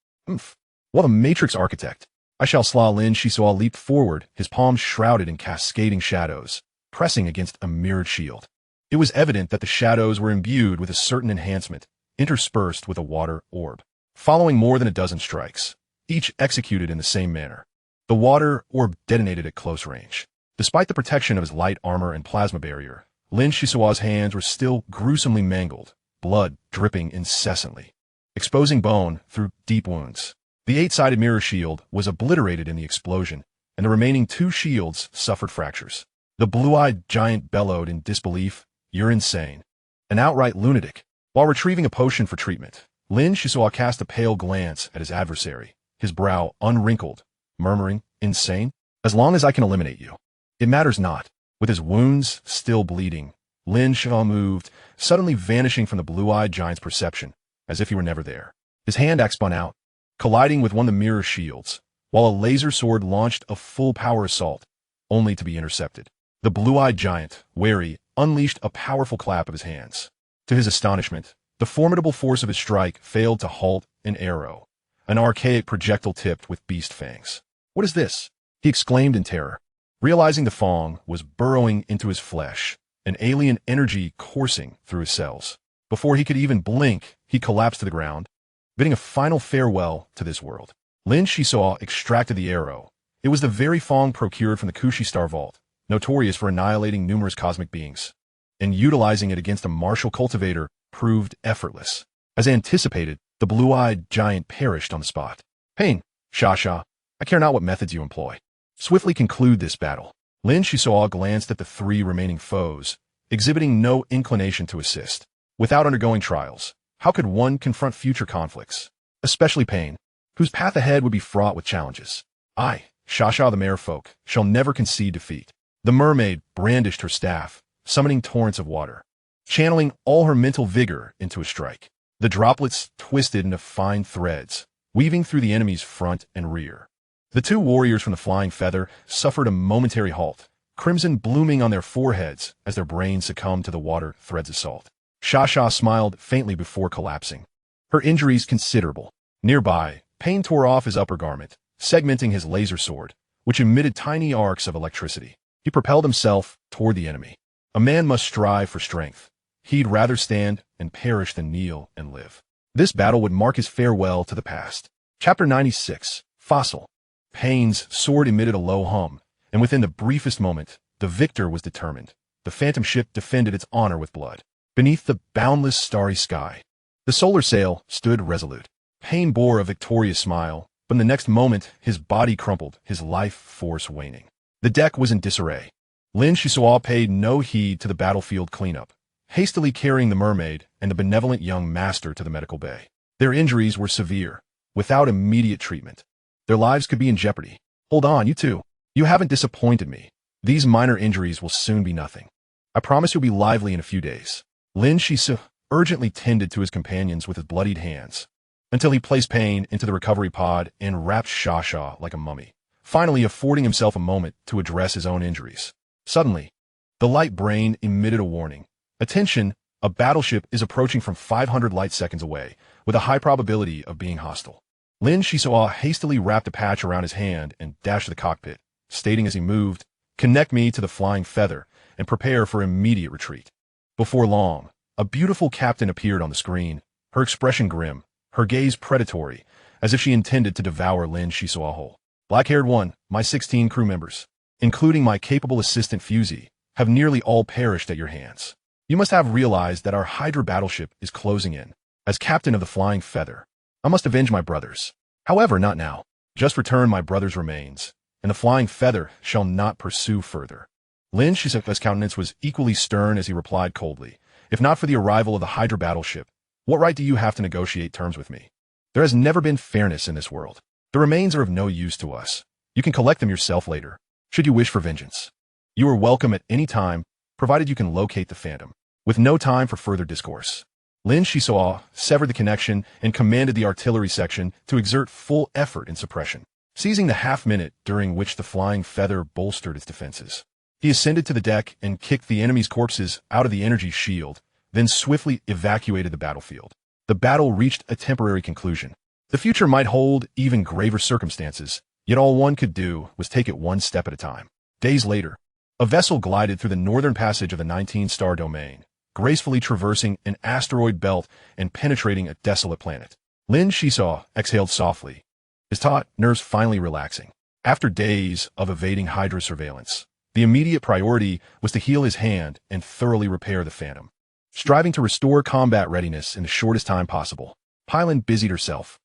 What a matrix architect! I shall slaw. Lin Xisuo leaped forward, his palms shrouded in cascading shadows, pressing against a mirrored shield. It was evident that the shadows were imbued with a certain enhancement, interspersed with a water orb. Following more than a dozen strikes, each executed in the same manner, the water orb detonated at close range. Despite the protection of his light armor and plasma barrier, Lin Xisuo's hands were still gruesomely mangled, blood dripping incessantly, exposing bone through deep wounds. The 8-sided mirror shield was obliterated in the explosion, and the remaining 2 shields suffered fractures. The blue-eyed giant bellowed in disbelief, "You're insane. An outright lunatic." While retrieving a potion for treatment, Lin Xisuo cast a pale glance at his adversary, his brow unwrinkled, murmuring, "Insane? As long as I can eliminate you, it matters not." With his wounds still bleeding, Lin Xisuo moved, suddenly vanishing from the blue-eyed giant's perception, as if he were never there. His hand axe spun out, colliding with one of the mirror shields, while a laser sword launched a full-power assault, only to be intercepted. The blue-eyed giant, wary, unleashed a powerful clap of his hands. To his astonishment, the formidable force of his strike failed to halt an arrow, an archaic projectile tipped with beast fangs. "What is this?" he exclaimed in terror, realizing the fong was burrowing into his flesh, an alien energy coursing through his cells. Before he could even blink, he collapsed to the ground, bidding a final farewell to this world. Lin Xisuo extracted the arrow. It was the very fong procured from the Kushi Star Vault, notorious for annihilating numerous cosmic beings, and utilizing it against a martial cultivator proved effortless. As anticipated, the blue-eyed giant perished on the spot. "Pain, Xia, I care not what methods you employ. Swiftly conclude this battle." Lin Xisuo glanced at the 3 remaining foes, exhibiting no inclination to assist. Without undergoing trials, how could one confront future conflicts, especially Pain, whose path ahead would be fraught with challenges? "I, Xia the Merfolk, shall never concede defeat." The mermaid brandished her staff, summoning torrents of water, channeling all her mental vigor into a strike. The droplets twisted into fine threads, weaving through the enemy's front and rear. The 2 warriors from the Flying Feather suffered a momentary halt, crimson blooming on their foreheads as their brains succumbed to the water thread's assault. Xia smiled faintly before collapsing, her injuries considerable. Nearby, Pain tore off his upper garment, segmenting his laser sword, which emitted tiny arcs of electricity. He propelled himself toward the enemy. A man must strive for strength. He'd rather stand and perish than kneel and live. This battle would mark his farewell to the past. Chapter 96, Fossil. Pain's sword emitted a low hum, and within the briefest moment, the victor was determined. The phantom ship defended its honor with blood. Beneath the boundless starry sky, the solar sail stood resolute. Pain bore a victorious smile, but in the next moment his body crumpled, his life force waning. The deck was in disarray. Lin Xisuo paid no heed to the battlefield cleanup, hastily carrying the mermaid and the benevolent young master to the medical bay. Their injuries were severe. Without immediate treatment, their lives could be in jeopardy. "Hold on, you two. You haven't disappointed me. These minor injuries will soon be nothing. I promise you'll be lively in a few days." Lin Xisuo urgently tended to his companions with his bloodied hands, until he placed Pain into the recovery pod and wrapped Xia like a mummy, finally affording himself a moment to address his own injuries. Suddenly, the light brain emitted a warning. "Attention, a battleship is approaching from 500 light seconds away, with a high probability of being hostile." Lin Xisuo hastily wrapped a patch around his hand and dashed to the cockpit, stating as he moved, "Connect me to the Flying Feather and prepare for immediate retreat." Before long, a beautiful captain appeared on the screen, her expression grim, her gaze predatory, as if she intended to devour Lin Xisuo whole. Black-haired one, my 16 crew members, including my capable assistant Fusey, have nearly all perished at your hands. You must have realized that our Hydra battleship is closing in. As captain of the Flying Feather, I must avenge my brothers. However, not now. Just return my brother's remains, and the Flying Feather shall not pursue further. Lin Xisuo's countenance was equally stern as he replied coldly, if not for the arrival of the Hydra battleship, what right do you have to negotiate terms with me? There has never been fairness in this world. The remains are of no use to us. You can collect them yourself later, should you wish for vengeance. You are welcome at any time, provided you can locate the Phantom. With no time for further discourse, Lin Xisuo severed the connection and commanded the artillery section to exert full effort in suppression, seizing the half-minute during which the Flying Feather bolstered its defenses. He ascended to the deck and kicked the enemy's corpses out of the energy shield, then swiftly evacuated the battlefield. The battle reached a temporary conclusion. The future might hold even graver circumstances, yet all one could do was take it one step at a time. Days later, a vessel glided through the northern passage of the 19-star domain, gracefully traversing an asteroid belt and penetrating a desolate planet. Lin Xisuo exhaled softly, his taut nerves finally relaxing. After days of evading Hydra surveillance, the immediate priority was to heal his hand and thoroughly repair the Phantom. Striving to restore combat readiness in the shortest time possible, Pylon busied herself.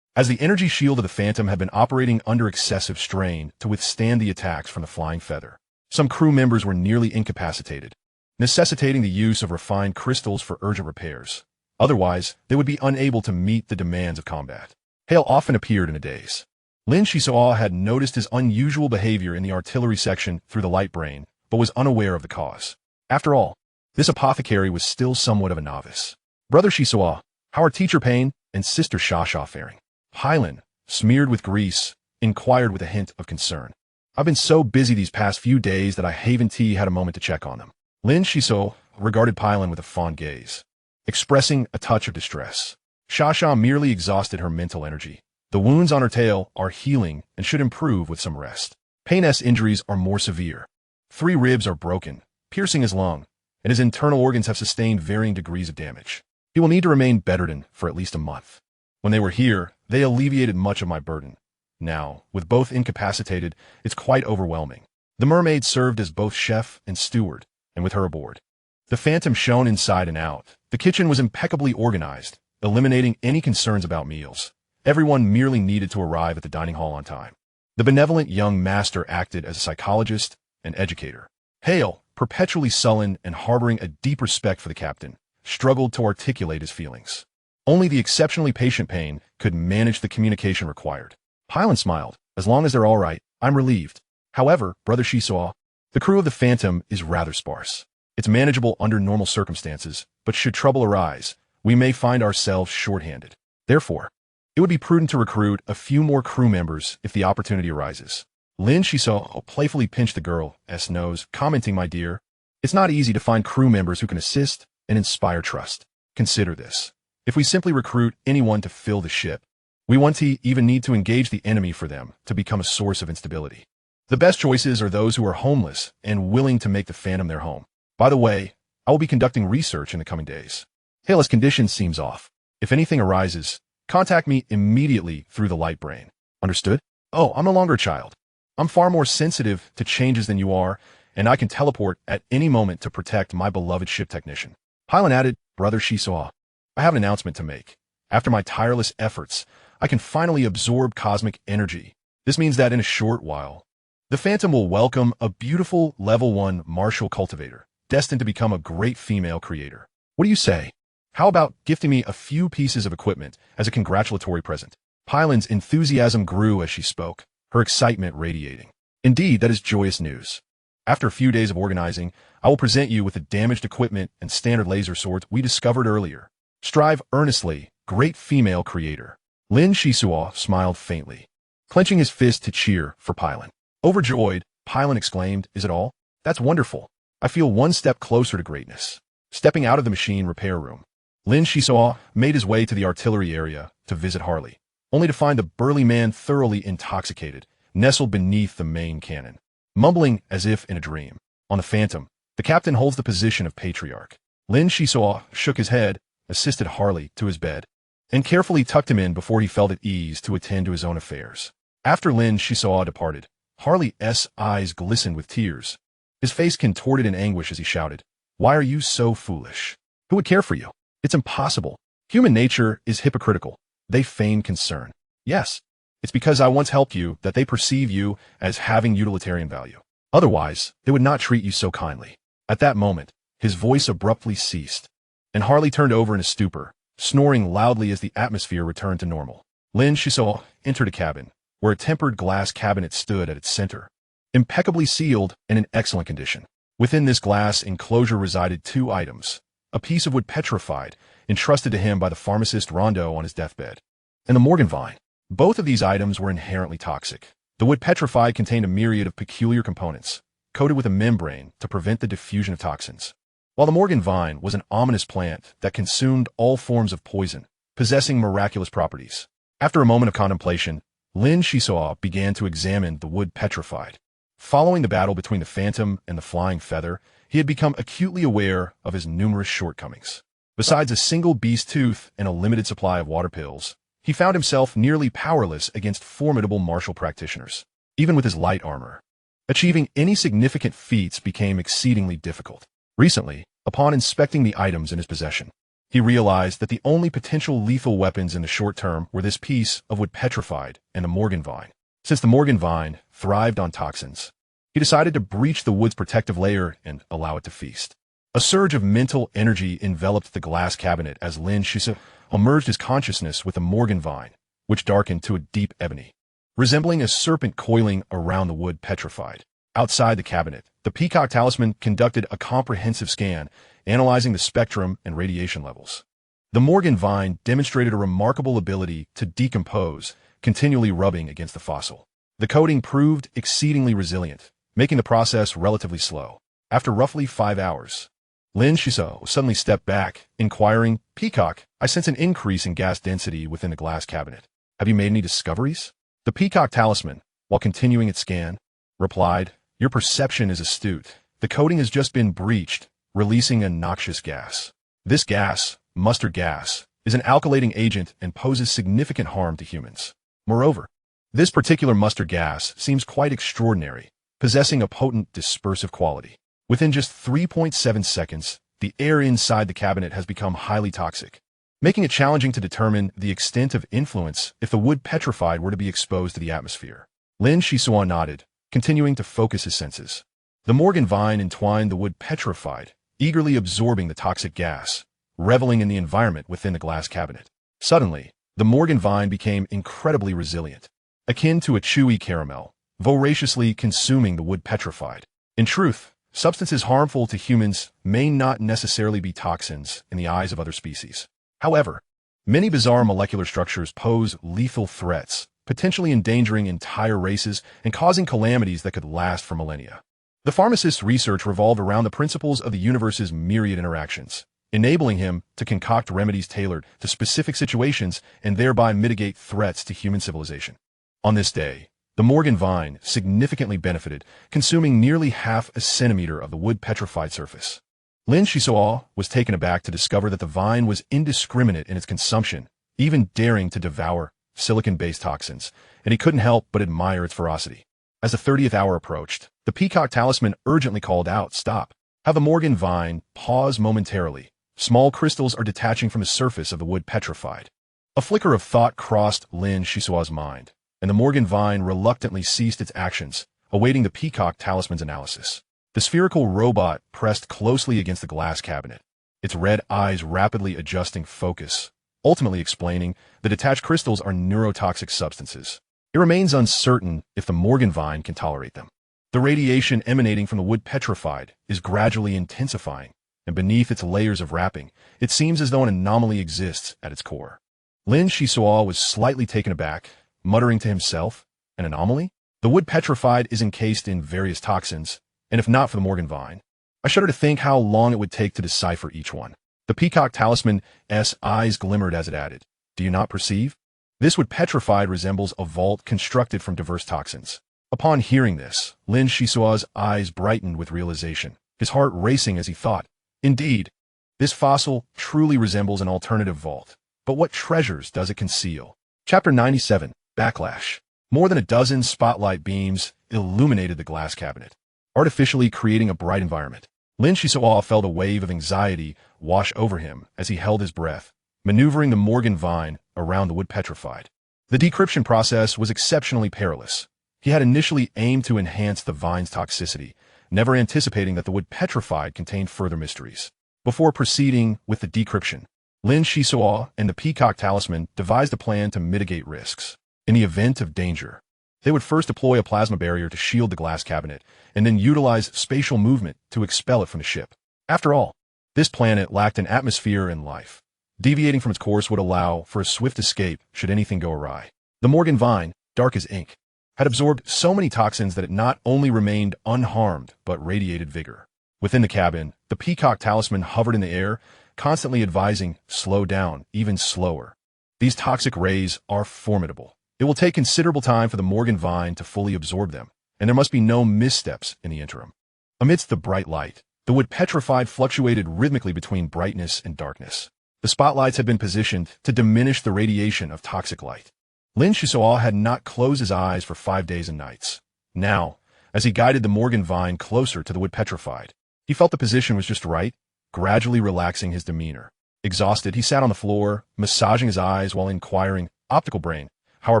As the energy shield of the Phantom had been operating under excessive strain to withstand the attacks from the Flying Feather, some crew members were nearly incapacitated, necessitating the use of refined crystals for urgent repairs. Otherwise, they would be unable to meet the demands of combat. Hail often appeared in a daze. Lin Xisuo had noticed his unusual behavior in the artillery section through the light brain, but was unaware of the cause. After all, this apothecary was still somewhat of a novice. Brother Xisuo, how are Teacher Payne and Sister Shasha faring? Pylon, smeared with grease, inquired with a hint of concern. I've been so busy these past few days that I haven't had a moment to check on them. Lin Xisuo regarded Pylon with a fond gaze, expressing a touch of distress. Shasha merely exhausted her mental energy. The wounds on her tail are healing and should improve with some rest. Payne's injuries are more severe. 3 ribs are broken, piercing his lung, and his internal organs have sustained varying degrees of damage. He will need to remain bedridden for at least a month. When they were here, they alleviated much of my burden. Now, with both incapacitated, it's quite overwhelming. The mermaid served as both chef and steward, and with her aboard, the Phantom shone inside and out. The kitchen was impeccably organized, eliminating any concerns about meals. Everyone merely needed to arrive at the dining hall on time. The benevolent young master acted as a psychologist and educator. Hale, perpetually sullen and harboring a deep respect for the captain, struggled to articulate his feelings. Only the exceptionally patient Payne could manage the communication required. Pylon smiled. As long as they're all right, I'm relieved. However, Brother Xisuo, the crew of the Phantom is rather sparse. It's manageable under normal circumstances, but should trouble arise, we may find ourselves short-handed. Therefore, it would be prudent to recruit a few more crew members if the opportunity arises. Lin Xisuo playfully pinched the girl's nose, commenting, my dear, it's not easy to find crew members who can assist and inspire trust. Consider this. If we simply recruit anyone to fill the ship, we won't even need to engage the enemy for them to become a source of instability. The best choices are those who are homeless and willing to make the Phantom their home. By the way, I will be conducting research in the coming days. Hale's condition seems off. If anything arises, contact me immediately through the light brain. Understood? Oh, I'm no longer a child. I'm far more sensitive to changes than you are, and I can teleport at any moment to protect my beloved ship technician. Pylon added, Brother Xisuo, I have an announcement to make. After my tireless efforts, I can finally absorb cosmic energy. This means that in a short while, the Phantom will welcome a beautiful level 1 martial cultivator, destined to become a great female creator. What do you say? How about gifting me a few pieces of equipment as a congratulatory present? Pylon's enthusiasm grew as she spoke, her excitement radiating. Indeed, that is joyous news. After a few days of organizing, I will present you with the damaged equipment and standard laser swords we discovered earlier. Strive earnestly, great female creator. Lin Xisuo smiled faintly, clenching his fist to cheer for Pylon. Overjoyed, Pylon exclaimed, is it all? That's wonderful. I feel one step closer to greatness. Stepping out of the machine repair room, Lin Xisuo made his way to the artillery area to visit Harley, only to find the burly man thoroughly intoxicated, nestled beneath the main cannon, mumbling as if in a dream. On the Phantom, the captain holds the position of patriarch. Lin Xisuo shook his head, assisted Harley to his bed, and carefully tucked him in before he felt at ease to attend to his own affairs. After Lin Xisuo departed, Harley's eyes glistened with tears. His face contorted in anguish as he shouted, "Why are you so foolish? Who would care for you? It's impossible. Human nature is hypocritical. They feign concern. Yes, it's because I once helped you that they perceive you as having utilitarian value. Otherwise, they would not treat you so kindly." At that moment, his voice abruptly ceased, and Harley turned over in a stupor, snoring loudly as the atmosphere returned to normal. Lin Xisuo entered a cabin, where a tempered glass cabinet stood at its center, impeccably sealed and in excellent condition. Within this glass enclosure resided two items: a piece of wood petrified, entrusted to him by the pharmacist Rondo on his deathbed, and the Morgan vine. Both of these items were inherently toxic. The wood petrified contained a myriad of peculiar components, coated with a membrane to prevent the diffusion of toxins, while the Morgan vine was an ominous plant that consumed all forms of poison, possessing miraculous properties. After a moment of contemplation, Lin Xisuo began to examine the wood petrified. Following the battle between the Phantom and the Flying Feather, he had become acutely aware of his numerous shortcomings. Besides a single beast tooth and a limited supply of water pills, he found himself nearly powerless against formidable martial practitioners. Even with his light armor, achieving any significant feats became exceedingly difficult. Recently, upon inspecting the items in his possession, he realized that the only potential lethal weapons in the short term were this piece of wood petrified and the Morgan vine. Since the Morgan vine thrived on toxins, he decided to breach the wood's protective layer and allow it to feast. A surge of mental energy enveloped the glass cabinet as Lin Xisuo merged his consciousness with the Morgan vine, which darkened to a deep ebony, resembling a serpent coiling around the wood petrified. Outside the cabinet, the Peacock Talisman conducted a comprehensive scan, analyzing the spectrum and radiation levels. The Morgan vine demonstrated a remarkable ability to decompose, continually rubbing against the fossil. The coating proved exceedingly resilient, making the process relatively slow. After roughly 5 hours, Lin Xisuo suddenly stepped back, inquiring, "Peacock, I sense an increase in gas density within the glass cabinet. Have you made any discoveries?" The Peacock Talisman, while continuing its scan, replied, "Your perception is astute. The coating has just been breached, releasing a noxious gas. This gas, mustard gas, is an alkylating agent and poses significant harm to humans. Moreover, this particular mustard gas seems quite extraordinary, possessing a potent dispersive quality. Within just 3.7 seconds, the air inside the cabinet has become highly toxic, making it challenging to determine the extent of influence if the wood petrified were to be exposed to the atmosphere." Lin Xisuo nodded, continuing to focus his senses. The Morgan vine entwined the wood petrified, eagerly absorbing the toxic gas, reveling in the environment within the glass cabinet. Suddenly, the Morgan vine became incredibly resilient, akin to a chewy caramel, voraciously consuming the wood petrified. In truth, substances harmful to humans may not necessarily be toxins in the eyes of other species. However, many bizarre molecular structures pose lethal threats, potentially endangering entire races and causing calamities that could last for millennia. The pharmacist's research revolved around the principles of the universe's myriad interactions, enabling him to concoct remedies tailored to specific situations and thereby mitigate threats to human civilization. On this day, the Morgan vine significantly benefited, consuming nearly half a centimeter of the wood petrified surface. Lin Xisuo was taken aback to discover that the vine was indiscriminate in its consumption, even daring to devour silicon-based toxins, and he couldn't help but admire its ferocity. As the 30th hour approached, the Peacock Talisman urgently called out, "Stop." Have the Morgan vine pause momentarily. Small crystals are detaching from the surface of the wood petrified. A flicker of thought crossed Lin Xisuo's mind, and the Morgan vine reluctantly ceased its actions, awaiting the Peacock Talisman's analysis. The spherical robot pressed closely against the glass cabinet, its red eyes rapidly adjusting focus, ultimately explaining the detached crystals are neurotoxic substances. It remains uncertain if the Morgan vine can tolerate them. The radiation emanating from the wood petrified is gradually intensifying, and beneath its layers of wrapping, it seems as though an anomaly exists at its core. Lin Xisuo was slightly taken aback, muttering to himself, "An anomaly? The wood petrified is encased in various toxins, and if not for the Morgan vine, I shudder to think how long it would take to decipher each one." The Peacock Talisman's eyes glimmered as it added, "Do you not perceive? This wood petrified resembles a vault constructed from diverse toxins." Upon hearing this, Lin Xisuo's eyes brightened with realization, his heart racing as he thought, "Indeed, this fossil truly resembles an alternative vault, But what treasures does it conceal? Chapter 97, Backlash. More than a dozen spotlight beams illuminated the glass cabinet, artificially creating a bright environment. Lin Xisuo felt a wave of anxiety wash over him as he held his breath, maneuvering the Morgan vine around the wood petrified. The decryption process was exceptionally perilous. He had initially aimed to enhance the vine's toxicity, never anticipating that the wood petrified contained further mysteries. Before proceeding with the decryption, Lin Xisuo and the Peacock Talisman devised a plan to mitigate risks. In the event of danger, they would first deploy a plasma barrier to shield the glass cabinet, and then utilize spatial movement to expel it from the ship. After all, this planet lacked an atmosphere and life. Deviating from its course would allow for a swift escape should anything go awry. The Morgan vine, dark as ink, had absorbed so many toxins that it not only remained unharmed, but radiated vigor. Within the cabin, the Peacock Talisman hovered in the air, constantly advising, slow down, even slower. These toxic rays are formidable. It will take considerable time for the Morgan vine to fully absorb them, and there must be no missteps in the interim. Amidst the bright light, the wood petrified fluctuated rhythmically between brightness and darkness. The spotlights had been positioned to diminish the radiation of toxic light. Lin Xisuo had not closed his eyes for 5 days and nights. Now, as he guided the Morgan vine closer to the wood petrified, he felt the position was just right, gradually relaxing his demeanor. Exhausted, he sat on the floor, massaging his eyes while inquiring, "Optical brain, how are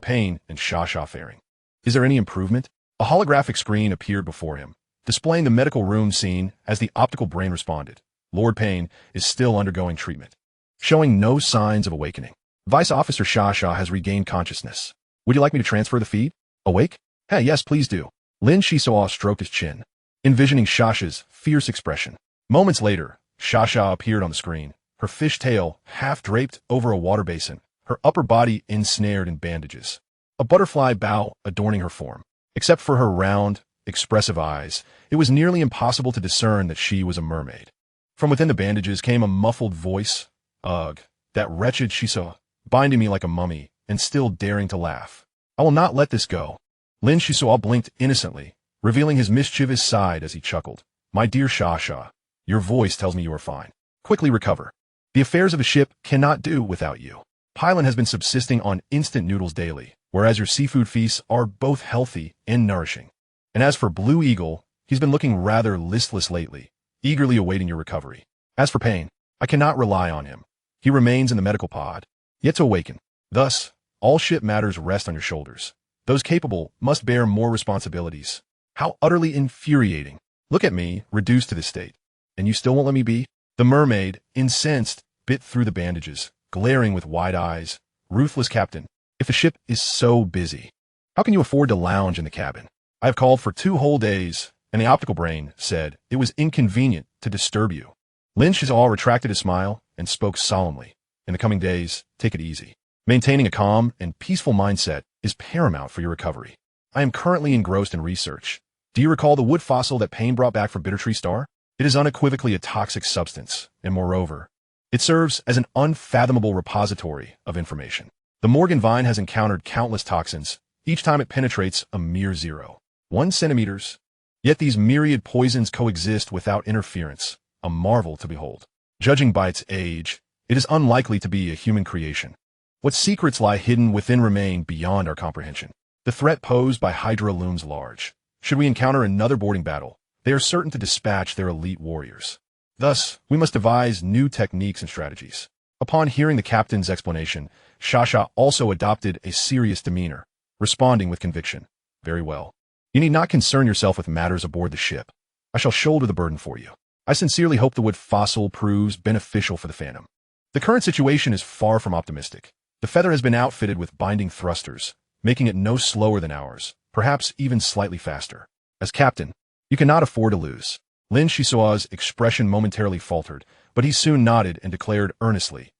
Pain and Shasha faring? Is there any improvement?" A holographic screen appeared before him, displaying the medical room scene as the optical brain responded. Lord Pain is still undergoing treatment, showing no signs of awakening. Vice Officer Shasha has regained consciousness. Would you like me to transfer the feed? Awake? Hey, yes, please do. Lin Xisuo stroked his chin, envisioning Shasha's fierce expression. Moments later, Shasha appeared on the screen, her fish tail half draped over a water basin, her upper body ensnared in bandages, a butterfly bow adorning her form. Except for her round, expressive eyes, it was nearly impossible to discern that she was a mermaid. From within the bandages came a muffled voice. Ugh, that wretched Xisuo, binding me like a mummy, and still daring to laugh. I will not let this go. Lin Xisuo blinked innocently, revealing his mischievous side as he chuckled. My dear Shasha, your voice tells me you are fine. Quickly recover. The affairs of a ship cannot do without you. Pylon has been subsisting on instant noodles daily, whereas your seafood feasts are both healthy and nourishing. And as for Blue Eagle, he's been looking rather listless lately, eagerly awaiting your recovery. As for Pain, I cannot rely on him. He remains in the medical pod, yet to awaken. Thus, all ship matters rest on your shoulders. Those capable must bear more responsibilities. How utterly infuriating. Look at me, reduced to this state. And you still won't let me be? The mermaid, incensed, bit through the bandages, glaring with wide eyes. Ruthless captain, if the ship is so busy, how can you afford to lounge in the cabin? I have called for 2 whole days, and the optical brain said it was inconvenient to disturb you. Lin Xisuo retracted his smile and spoke solemnly. In the coming days, take it easy. Maintaining a calm and peaceful mindset is paramount for your recovery. I am currently engrossed in research. Do you recall the wood fossil that Pain brought back from Bittertree Star? It is unequivocally a toxic substance, and moreover, it serves as an unfathomable repository of information. The Morgan vine has encountered countless toxins, each time it penetrates a mere 0.1 centimeters. Yet these myriad poisons coexist without interference, a marvel to behold. Judging by its age, it is unlikely to be a human creation. What secrets lie hidden within remain beyond our comprehension. The threat posed by Hydra looms large. Should we encounter another boarding battle, they are certain to dispatch their elite warriors. Thus, we must devise new techniques and strategies. Upon hearing the captain's explanation, Shasha also adopted a serious demeanor, responding with conviction. Very well. You need not concern yourself with matters aboard the ship. I shall shoulder the burden for you. I sincerely hope the wood fossil proves beneficial for the Phantom. The current situation is far from optimistic. The Feather has been outfitted with binding thrusters, making it no slower than ours, perhaps even slightly faster. As captain, you cannot afford to lose. Lin Xisuo's expression momentarily faltered, but he soon nodded and declared earnestly,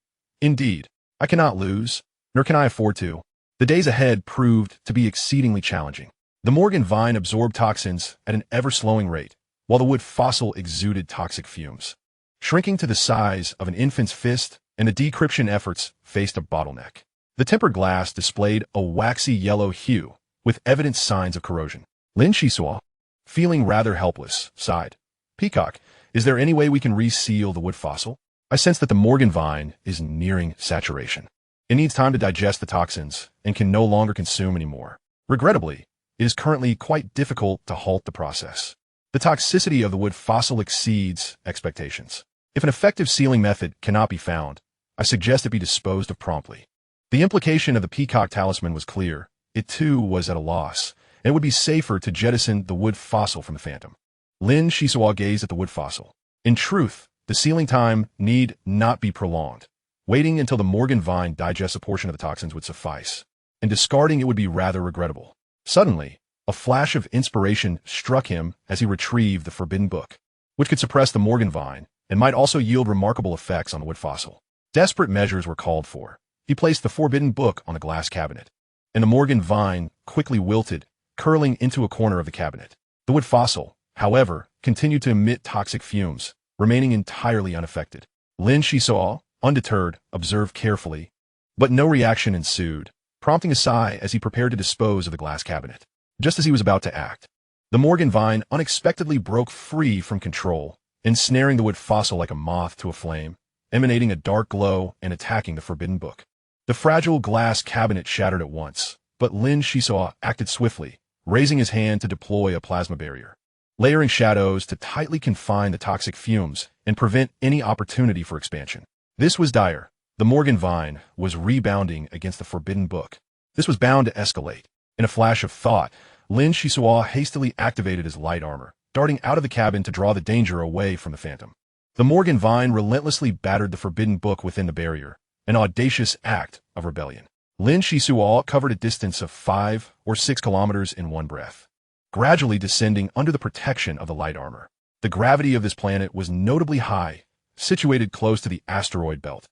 Indeed, I cannot lose, nor can I afford to. The days ahead proved to be exceedingly challenging. The Morgan vine absorbed toxins at an ever-slowing rate, while the wood fossil exuded toxic fumes. Shrinking to the size of an infant's fist, and the decryption efforts faced a bottleneck. The tempered glass displayed a waxy yellow hue, with evident signs of corrosion. Lin Xisuo, feeling rather helpless, sighed. Peacock, is there any way we can reseal the wood fossil? I sense that the Morgan vine is nearing saturation. It needs time to digest the toxins and can no longer consume anymore. Regrettably, it is currently quite difficult to halt the process. The toxicity of the wood fossil exceeds expectations. If an effective sealing method cannot be found, I suggest it be disposed of promptly. The implication of the peacock talisman was clear. It too was at a loss, and it would be safer to jettison the wood fossil from the phantom. Lin Xisuo gazed at the wood fossil. In truth, the sealing time need not be prolonged. Waiting until the Morgan vine digests a portion of the toxins would suffice, and discarding it would be rather regrettable. Suddenly, a flash of inspiration struck him as he retrieved the forbidden book, which could suppress the Morgan vine and might also yield remarkable effects on the wood fossil. Desperate measures were called for. He placed the forbidden book on a glass cabinet, and the Morgan vine quickly wilted, curling into a corner of the cabinet. The wood fossil, however, continued to emit toxic fumes, remaining entirely unaffected. Lin Xisuo, undeterred, observed carefully, but no reaction ensued, prompting a sigh as he prepared to dispose of the glass cabinet. Just as he was about to act, the Morgan vine unexpectedly broke free from control, ensnaring the wood fossil like a moth to a flame, emanating a dark glow and attacking the forbidden book. The fragile glass cabinet shattered at once, but Lin Xisuo acted swiftly, raising his hand to deploy a plasma barrier, layering shadows to tightly confine the toxic fumes and prevent any opportunity for expansion. This was dire. The Morgan vine was rebounding against the forbidden book. This was bound to escalate. In a flash of thought, Lin Xisuo hastily activated his light armor, darting out of the cabin to draw the danger away from the phantom. The Morgan vine relentlessly battered the forbidden book within the barrier, an audacious act of rebellion. Lin Xisuo covered a distance of 5 or 6 kilometers in one breath, gradually descending under the protection of the light armor. The gravity of this planet was notably high, situated close to the asteroid belt,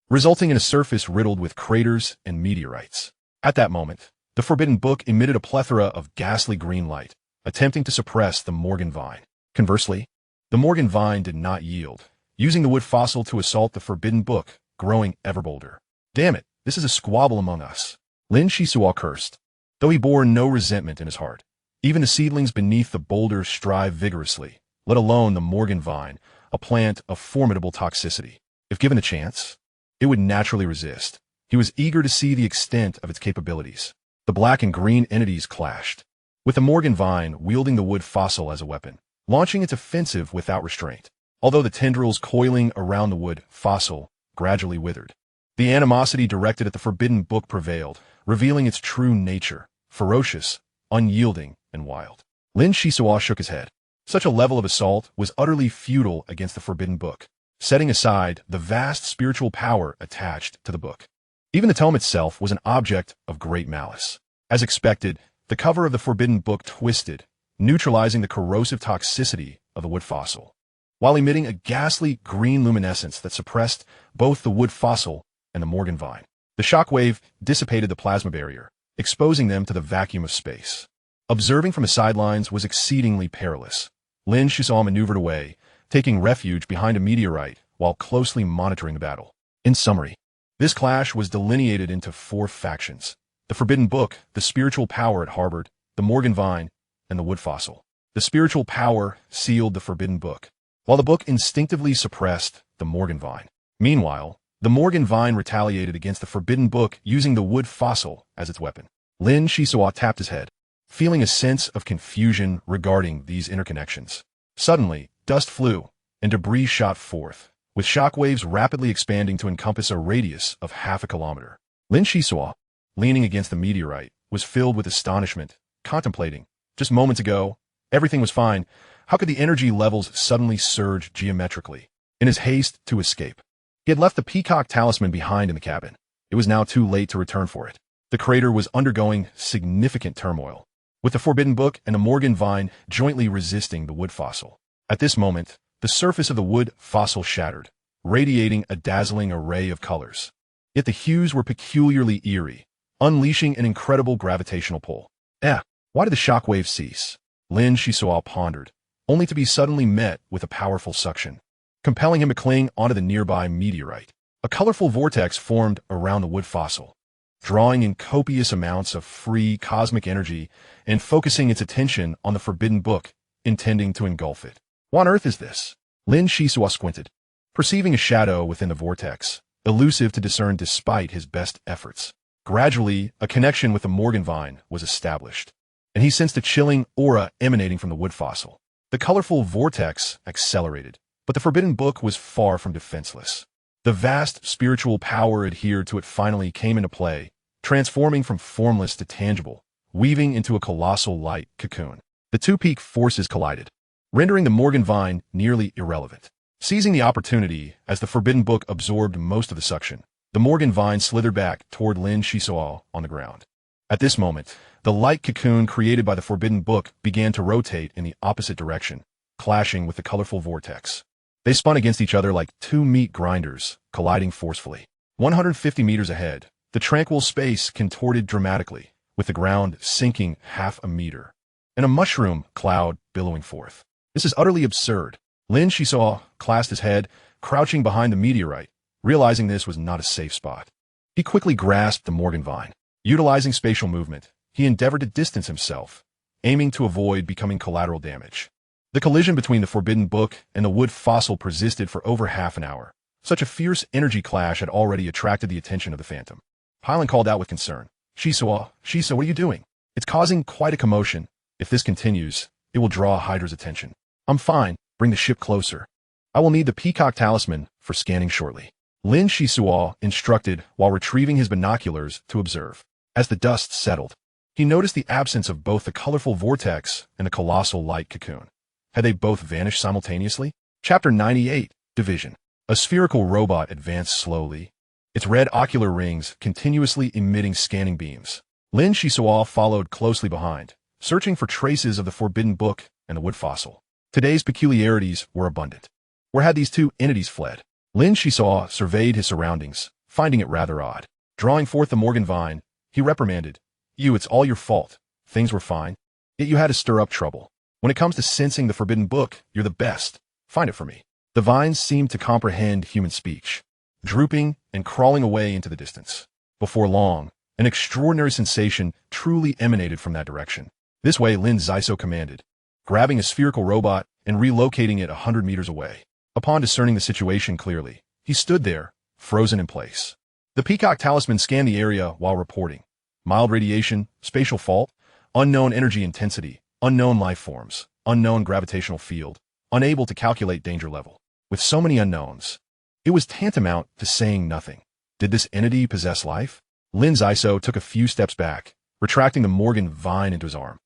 resulting in a surface riddled with craters and meteorites. At that moment, the forbidden book emitted a plethora of ghastly green light, attempting to suppress the Morgan vine. Conversely, the Morgan vine did not yield, using the wood fossil to assault the forbidden book, growing ever bolder. Damn it, this is a squabble among us. Lin Xisuo cursed, though he bore no resentment in his heart. Even the seedlings beneath the boulders strive vigorously, let alone the Morgan vine, a plant of formidable toxicity. If given the chance, it would naturally resist. He was eager to see the extent of its capabilities. The black and green entities clashed, with the Morgan vine wielding the wood fossil as a weapon, launching its offensive without restraint. Although the tendrils coiling around the wood fossil gradually withered, the animosity directed at the forbidden book prevailed, revealing its true nature, ferocious, unyielding, and wild. Lin Xisuo shook his head. Such a level of assault was utterly futile against the forbidden book, setting aside the vast spiritual power attached to the book. Even the tome itself was an object of great malice. As expected, the cover of the forbidden book twisted, neutralizing the corrosive toxicity of the wood fossil, while emitting a ghastly green luminescence that suppressed both the wood fossil and the Morgan vine. The shockwave dissipated the plasma barrier, exposing them to the vacuum of space. Observing from the sidelines was exceedingly perilous. Lin Xisuo maneuvered away, taking refuge behind a meteorite while closely monitoring the battle. In summary, this clash was delineated into 4 factions: the forbidden book, the spiritual power it harbored, the Morgan vine, and the wood fossil. The spiritual power sealed the forbidden book, while the book instinctively suppressed the Morgan vine. Meanwhile, the Morgan vine retaliated against the forbidden book using the wood fossil as its weapon. Lin Xisuo tapped his head, feeling a sense of confusion regarding these interconnections. Suddenly, dust flew, and debris shot forth, with shockwaves rapidly expanding to encompass a radius of half a kilometer. Lin Xisuo, leaning against the meteorite, was filled with astonishment, contemplating. Just moments ago, everything was fine. How could the energy levels suddenly surge geometrically? In his haste to escape, he had left the peacock talisman behind in the cabin. It was now too late to return for it. The crater was undergoing significant turmoil, with the forbidden book and the Morgan vine jointly resisting the wood fossil. At this moment, the surface of the wood fossil shattered, radiating a dazzling array of colors. Yet the hues were peculiarly eerie, unleashing an incredible gravitational pull. Why did the shockwave cease? Lin Xisuo pondered, only to be suddenly met with a powerful suction, compelling him to cling onto the nearby meteorite. A colorful vortex formed around the wood fossil, drawing in copious amounts of free cosmic energy and focusing its attention on the forbidden book, intending to engulf it. What on earth is this? Lin Xisuo squinted, perceiving a shadow within the vortex, elusive to discern despite his best efforts. Gradually, a connection with the Morgan vine was established, and he sensed a chilling aura emanating from the wood fossil. The colorful vortex accelerated, but the forbidden book was far from defenseless. The vast spiritual power adhered to it finally came into play, transforming from formless to tangible, weaving into a colossal light cocoon. The two peak forces collided, rendering the Morgan vine nearly irrelevant. Seizing the opportunity as the forbidden book absorbed most of the suction, the Morgan vine slithered back toward Lin Xisuo on the ground. At this moment, the light cocoon created by the forbidden book began to rotate in the opposite direction, clashing with the colorful vortex. They spun against each other like two meat grinders, colliding forcefully. 150 meters ahead, the tranquil space contorted dramatically, with the ground sinking half a meter, and a mushroom cloud billowing forth. This is utterly absurd. Lin Xisuo clasped his head, crouching behind the meteorite, realizing this was not a safe spot. He quickly grasped the Morgan vine. Utilizing spatial movement, he endeavored to distance himself, aiming to avoid becoming collateral damage. The collision between the forbidden book and the wood fossil persisted for over half an hour. Such a fierce energy clash had already attracted the attention of the Phantom. Hylan called out with concern. Xisuo, what are you doing? It's causing quite a commotion. If this continues, it will draw Hydra's attention. I'm fine. Bring the ship closer. I will need the peacock talisman for scanning shortly. Lin Xisuo instructed while retrieving his binoculars to observe. As the dust settled, he noticed the absence of both the colorful vortex and the colossal light cocoon. Had they both vanished simultaneously? Chapter 98, Division. A spherical robot advanced slowly, its red ocular rings continuously emitting scanning beams. Lin Xisuo followed closely behind, searching for traces of the forbidden book and the wood fossil. Today's peculiarities were abundant. Where had these two entities fled? Lin Xisuo surveyed his surroundings, finding it rather odd. Drawing forth the Morgan vine, he reprimanded. It's all your fault. Things were fine. Yet you had to stir up trouble. When it comes to sensing the forbidden book, you're the best. Find it for me. The vines seemed to comprehend human speech, drooping and crawling away into the distance. Before long, an extraordinary sensation truly emanated from that direction. This way, Lin Xisuo commanded, grabbing a spherical robot and relocating it 100 meters away. Upon discerning the situation clearly, he stood there, frozen in place. The peacock talisman scanned the area while reporting. Mild radiation, spatial fault, unknown energy intensity, unknown life forms, unknown gravitational field, unable to calculate danger level. With so many unknowns, it was tantamount to saying nothing. Did this entity possess life? Lin Xisuo took a few steps back, retracting the Morgan vine into his arm.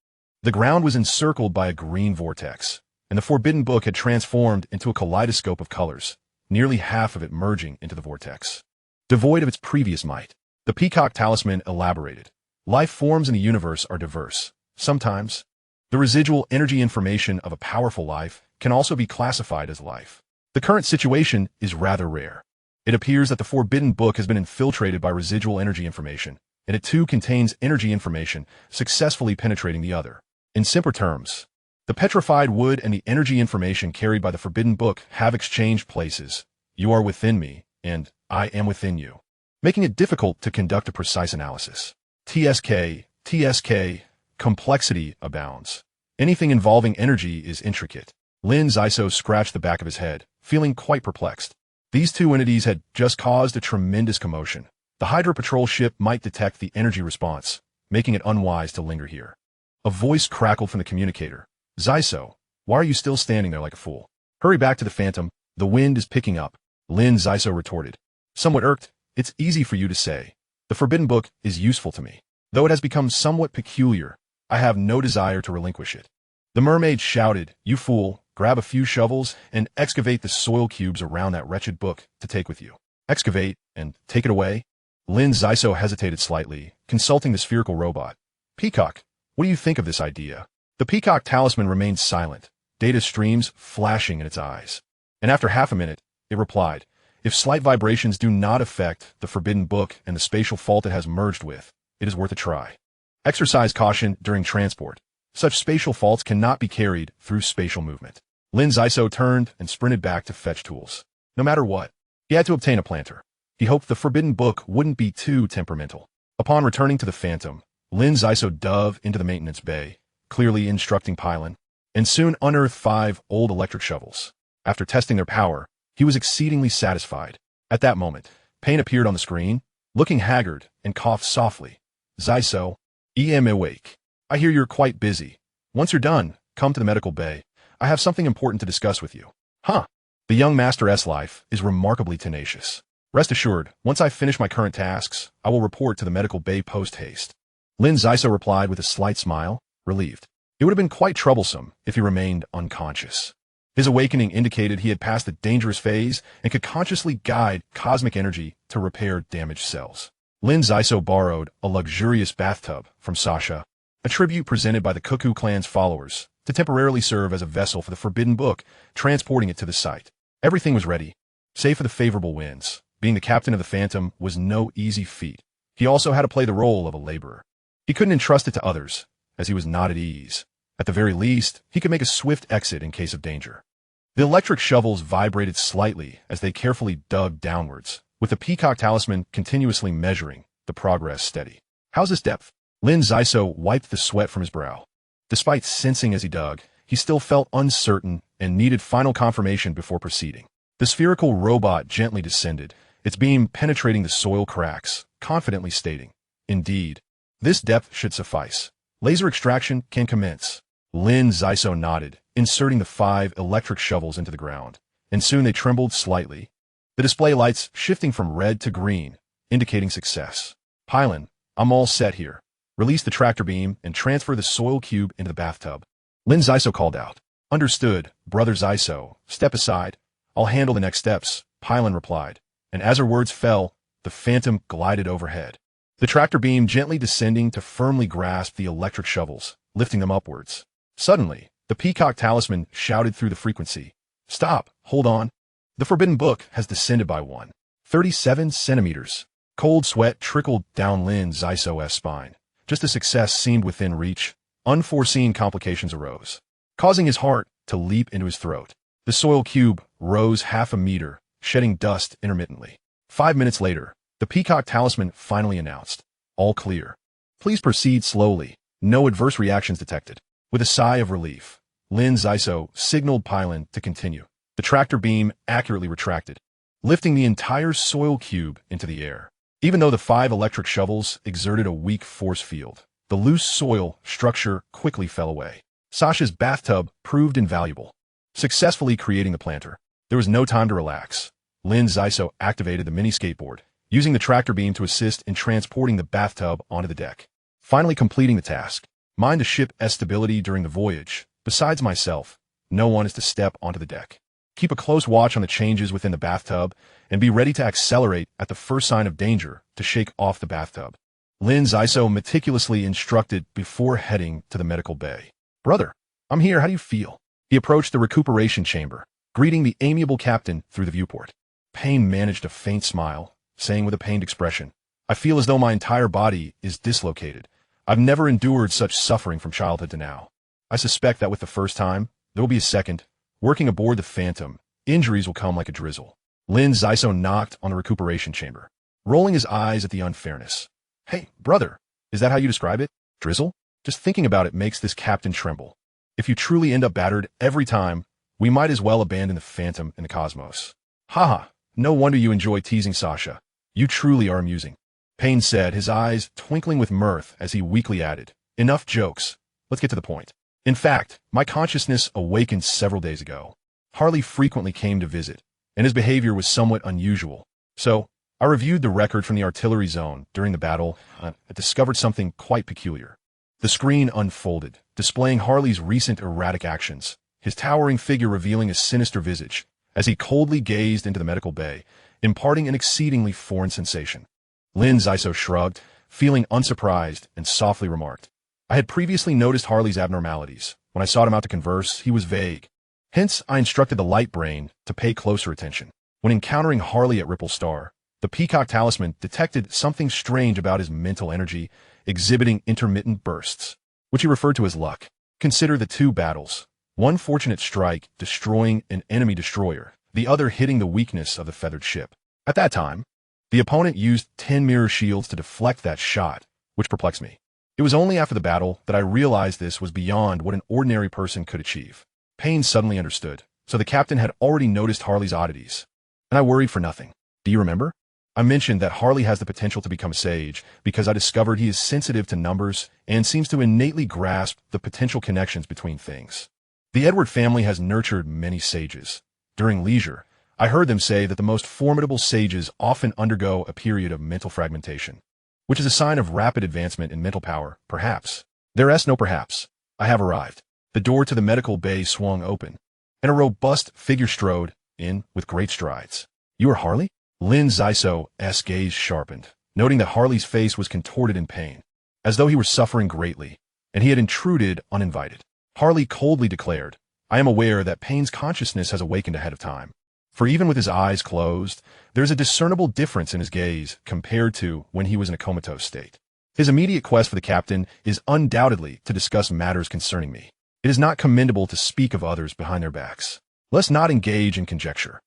The ground was encircled by a green vortex, and the forbidden book had transformed into a kaleidoscope of colors, nearly half of it merging into the vortex. Devoid of its previous might, the peacock talisman elaborated. Life forms in the universe are diverse. Sometimes, the residual energy information of a powerful life can also be classified as life. The current situation is rather rare. It appears that the forbidden book has been infiltrated by residual energy information, and it too contains energy information successfully penetrating the other. In simpler terms, the petrified wood and the energy information carried by the forbidden book have exchanged places. You are within me, and I am within you, making it difficult to conduct a precise analysis. TSK, complexity abounds. Anything involving energy is intricate. Lin Xisuo scratched the back of his head, feeling quite perplexed. These two entities had just caused a tremendous commotion. The Hydra patrol ship might detect the energy response, making it unwise to linger here. A voice crackled from the communicator. Xisuo, why are you still standing there like a fool? Hurry back to the Phantom. The wind is picking up. Lin Xisuo retorted. Somewhat irked, it's easy for you to say. The forbidden book is useful to me. Though it has become somewhat peculiar, I have no desire to relinquish it. The mermaid shouted, you fool, grab a few shovels and excavate the soil cubes around that wretched book to take with you. Excavate and take it away? Lin Xisuo hesitated slightly, consulting the spherical robot. Peacock, what do you think of this idea? The peacock talisman remained silent, data streams flashing in its eyes. And after half a minute, it replied, if slight vibrations do not affect the forbidden book and the spatial fault it has merged with, it is worth a try. Exercise caution during transport. Such spatial faults cannot be carried through spatial movement. Lin Xisuo turned and sprinted back to fetch tools. No matter what, he had to obtain a planter. He hoped the forbidden book wouldn't be too temperamental. Upon returning to the Phantom, Lin Xisuo dove into the maintenance bay, clearly instructing Pylon, and soon unearthed 5 old electric shovels. After testing their power, He was exceedingly satisfied. At that moment, Payne appeared on the screen, looking haggard, and coughed softly. Xisuo, am awake. I hear you're quite busy. Once you're done, come to the medical bay. I have something important to discuss with you. Huh. The young Master's life is remarkably tenacious. Rest assured, once I finish my current tasks, I will report to the medical bay post-haste. Lin Xisuo replied with a slight smile, relieved. It would have been quite troublesome if he remained unconscious. His awakening indicated he had passed the dangerous phase and could consciously guide cosmic energy to repair damaged cells. Lin Xisuo borrowed a luxurious bathtub from Sasha, a tribute presented by the Cuckoo clan's followers, to temporarily serve as a vessel for the Forbidden Book, transporting it to the site. Everything was ready, save for the favorable winds. Being the captain of the Phantom was no easy feat. He also had to play the role of a laborer. He couldn't entrust it to others, as he was not at ease. At the very least, he could make a swift exit in case of danger. The electric shovels vibrated slightly as they carefully dug downwards, with the peacock talisman continuously measuring the progress steady. How's this depth? Lin Xisuo wiped the sweat from his brow. Despite sensing as he dug, he still felt uncertain and needed final confirmation before proceeding. The spherical robot gently descended, its beam penetrating the soil cracks, confidently stating, "Indeed, this depth should suffice. Laser extraction can commence." Lin Xisuo nodded, inserting the 5 electric shovels into the ground, and soon they trembled slightly, the display lights shifting from red to green, indicating success. "Pylon, I'm all set here. Release the tractor beam and transfer the soil cube into the bathtub." Lin Xisuo called out. "Understood, Brother Xisuo. Step aside. I'll handle the next steps," Pylon replied, and as her words fell, the Phantom glided overhead. The tractor beam gently descending to firmly grasp the electric shovels, lifting them upwards. Suddenly, the peacock talisman shouted through the frequency. "Stop, hold on. The Forbidden Book has descended by 1.37 centimeters. Cold sweat trickled down Lin Xisuo's spine. Just as success seemed within reach, unforeseen complications arose, causing his heart to leap into his throat. The soil cube rose half a meter, shedding dust intermittently. 5 minutes later, the peacock talisman finally announced, "All clear. Please proceed slowly. No adverse reactions detected." With a sigh of relief, Lin Xisuo signaled Pylon to continue. The tractor beam accurately retracted, lifting the entire soil cube into the air. Even though the 5 electric shovels exerted a weak force field, the loose soil structure quickly fell away. Sasha's bathtub proved invaluable, successfully creating the planter. There was no time to relax. Lin Xisuo activated the mini skateboard, using the tractor beam to assist in transporting the bathtub onto the deck. Finally completing the task. Mind the ship's stability during the voyage. Besides myself, no one is to step onto the deck. Keep a close watch on the changes within the bathtub, and be ready to accelerate at the first sign of danger to shake off the bathtub. Lin Xisuo meticulously instructed before heading to the medical bay. "Brother, I'm here. How do you feel?" He approached the recuperation chamber, greeting the amiable captain through the viewport. Payne managed a faint smile, saying with a pained expression, "I feel as though my entire body is dislocated. I've never endured such suffering from childhood to now. I suspect that with the first time, there will be a second. Working aboard the Phantom, injuries will come like a drizzle." Lin Xisuo knocked on the recuperation chamber, rolling his eyes at the unfairness. "Hey, brother, is that how you describe it? Drizzle? Just thinking about it makes this captain tremble. If you truly end up battered every time, we might as well abandon the Phantom in the cosmos." "Haha, no wonder you enjoy teasing Sasha. You truly are amusing," Payne said, his eyes twinkling with mirth as he weakly added, "Enough jokes. Let's get to the point. In fact, my consciousness awakened several days ago. Harley frequently came to visit, and his behavior was somewhat unusual. So, I reviewed the record from the artillery zone during the battle and discovered something quite peculiar." The screen unfolded, displaying Harley's recent erratic actions, his towering figure revealing a sinister visage, as he coldly gazed into the medical bay, imparting an exceedingly foreign sensation. Lin Xisuo shrugged, feeling unsurprised, and softly remarked, "I had previously noticed Harley's abnormalities. When I sought him out to converse, he was vague. Hence, I instructed the light brain to pay closer attention. When encountering Harley at Ripple Star, the peacock talisman detected something strange about his mental energy, exhibiting intermittent bursts, which he referred to as luck. Consider the 2 battles. One fortunate strike destroying an enemy destroyer, the other hitting the weakness of the feathered ship. At that time, the opponent used 10 mirror shields to deflect that shot, which perplexed me. It was only after the battle that I realized this was beyond what an ordinary person could achieve." Payne suddenly understood, so the captain had already noticed Harley's oddities. And I worried for nothing. Do you remember? I mentioned that Harley has the potential to become a sage because I discovered he is sensitive to numbers and seems to innately grasp the potential connections between things. The Edward family has nurtured many sages. During leisure, I heard them say that the most formidable sages often undergo a period of mental fragmentation, which is a sign of rapid advancement in mental power, perhaps. There is no perhaps. I have arrived. The door to the medical bay swung open, and a robust figure strode in with great strides. You are Harley? Lin Xisuo's gaze sharpened, noting that Harley's face was contorted in pain, as though he were suffering greatly, and he had intruded uninvited. Harley coldly declared, I am aware that Payne's consciousness has awakened ahead of time. For even with his eyes closed, there is a discernible difference in his gaze compared to when he was in a comatose state. His immediate quest for the captain is undoubtedly to discuss matters concerning me. It is not commendable to speak of others behind their backs. Let's not engage in conjecture.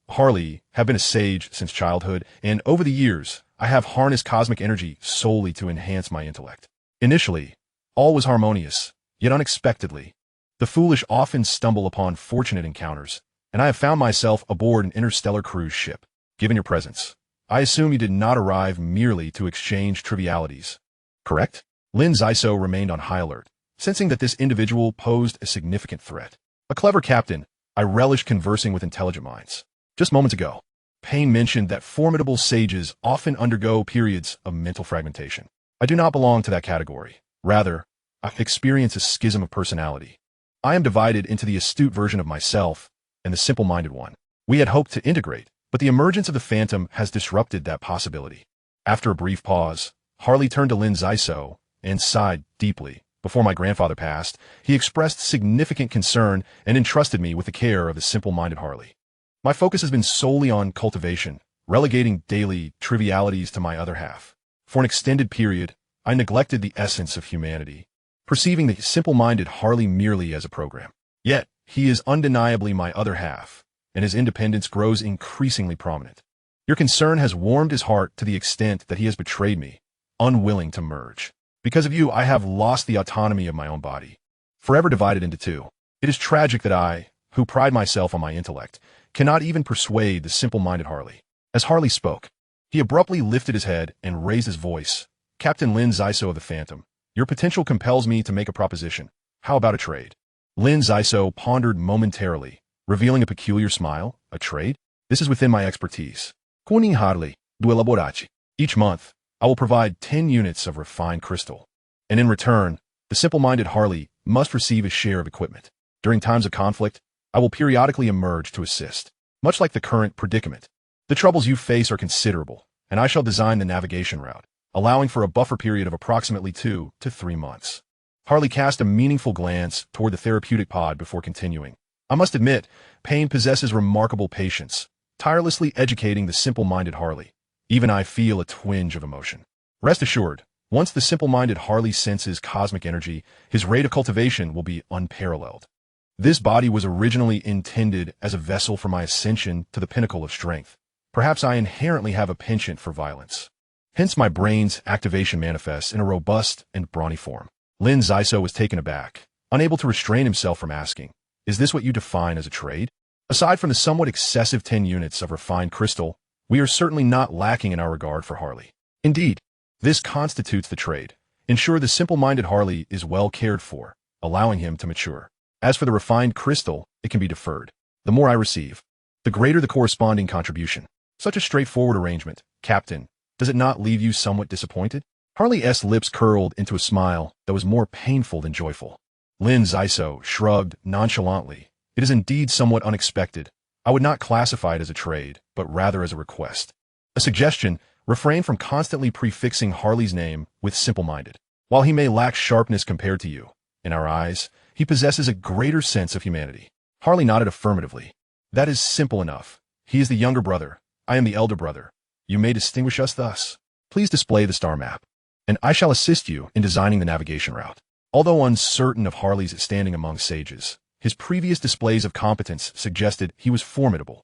Harley, have been a sage since childhood, and over the years, I have harnessed cosmic energy solely to enhance my intellect. Initially, all was harmonious, yet unexpectedly. The foolish often stumble upon fortunate encounters, and I have found myself aboard an interstellar cruise ship. Given your presence, I assume you did not arrive merely to exchange trivialities. Correct? Lin Xisuo remained on high alert, sensing that this individual posed a significant threat. A clever captain, I relish conversing with intelligent minds. Just moments ago, Payne mentioned that formidable sages often undergo periods of mental fragmentation. I do not belong to that category. Rather, I experience a schism of personality. I am divided into the astute version of myself and the simple-minded one. We had hoped to integrate, but the emergence of the phantom has disrupted that possibility. After a brief pause, Harley turned to Lin Xisuo and sighed deeply. Before my grandfather passed, he expressed significant concern and entrusted me with the care of the simple-minded Harley. My focus has been solely on cultivation, relegating daily trivialities to my other half. For an extended period, I neglected the essence of humanity, perceiving the simple-minded Harley merely as a program. Yet, he is undeniably my other half, and his independence grows increasingly prominent. Your concern has warmed his heart to the extent that he has betrayed me, unwilling to merge. Because of you, I have lost the autonomy of my own body, forever divided into two. It is tragic that I, who pride myself on my intellect, cannot even persuade the simple-minded Harley. As Harley spoke, he abruptly lifted his head and raised his voice. Captain Lin Xisuo of the Phantom, your potential compels me to make a proposition. How about a trade? Lin Xisuo pondered momentarily, revealing a peculiar smile. A trade? This is within my expertise. Kuning Harley, due elaboraci. Each month, I will provide 10 units of refined crystal. And in return, the simple-minded Harley must receive his share of equipment. During times of conflict, I will periodically emerge to assist. Much like the current predicament, the troubles you face are considerable, and I shall design the navigation route, allowing for a buffer period of approximately 2 to 3 months. Harley cast a meaningful glance toward the therapeutic pod before continuing. I must admit, Payne possesses remarkable patience, tirelessly educating the simple-minded Harley. Even I feel a twinge of emotion. Rest assured, once the simple-minded Harley senses cosmic energy, his rate of cultivation will be unparalleled. This body was originally intended as a vessel for my ascension to the pinnacle of strength. Perhaps I inherently have a penchant for violence. Hence my brain's activation manifests in a robust and brawny form. Lin Xisuo was taken aback, unable to restrain himself from asking, is this what you define as a trade? Aside from the somewhat excessive 10 units of refined crystal, we are certainly not lacking in our regard for Harley. Indeed, this constitutes the trade. Ensure the simple-minded Harley is well cared for, allowing him to mature. As for the refined crystal, it can be deferred. The more I receive, the greater the corresponding contribution. Such a straightforward arrangement, Captain, does it not leave you somewhat disappointed? Harley's lips curled into a smile that was more painful than joyful. Lin Xisuo shrugged nonchalantly. It is indeed somewhat unexpected. I would not classify it as a trade, but rather as a request. A suggestion, refrain from constantly prefixing Harley's name with simple-minded. While he may lack sharpness compared to you, in our eyes, he possesses a greater sense of humanity. Harley nodded affirmatively. That is simple enough. He is the younger brother. I am the elder brother. You may distinguish us thus. Please display the star map, and I shall assist you in designing the navigation route. Although uncertain of Harley's standing among sages, his previous displays of competence suggested he was formidable.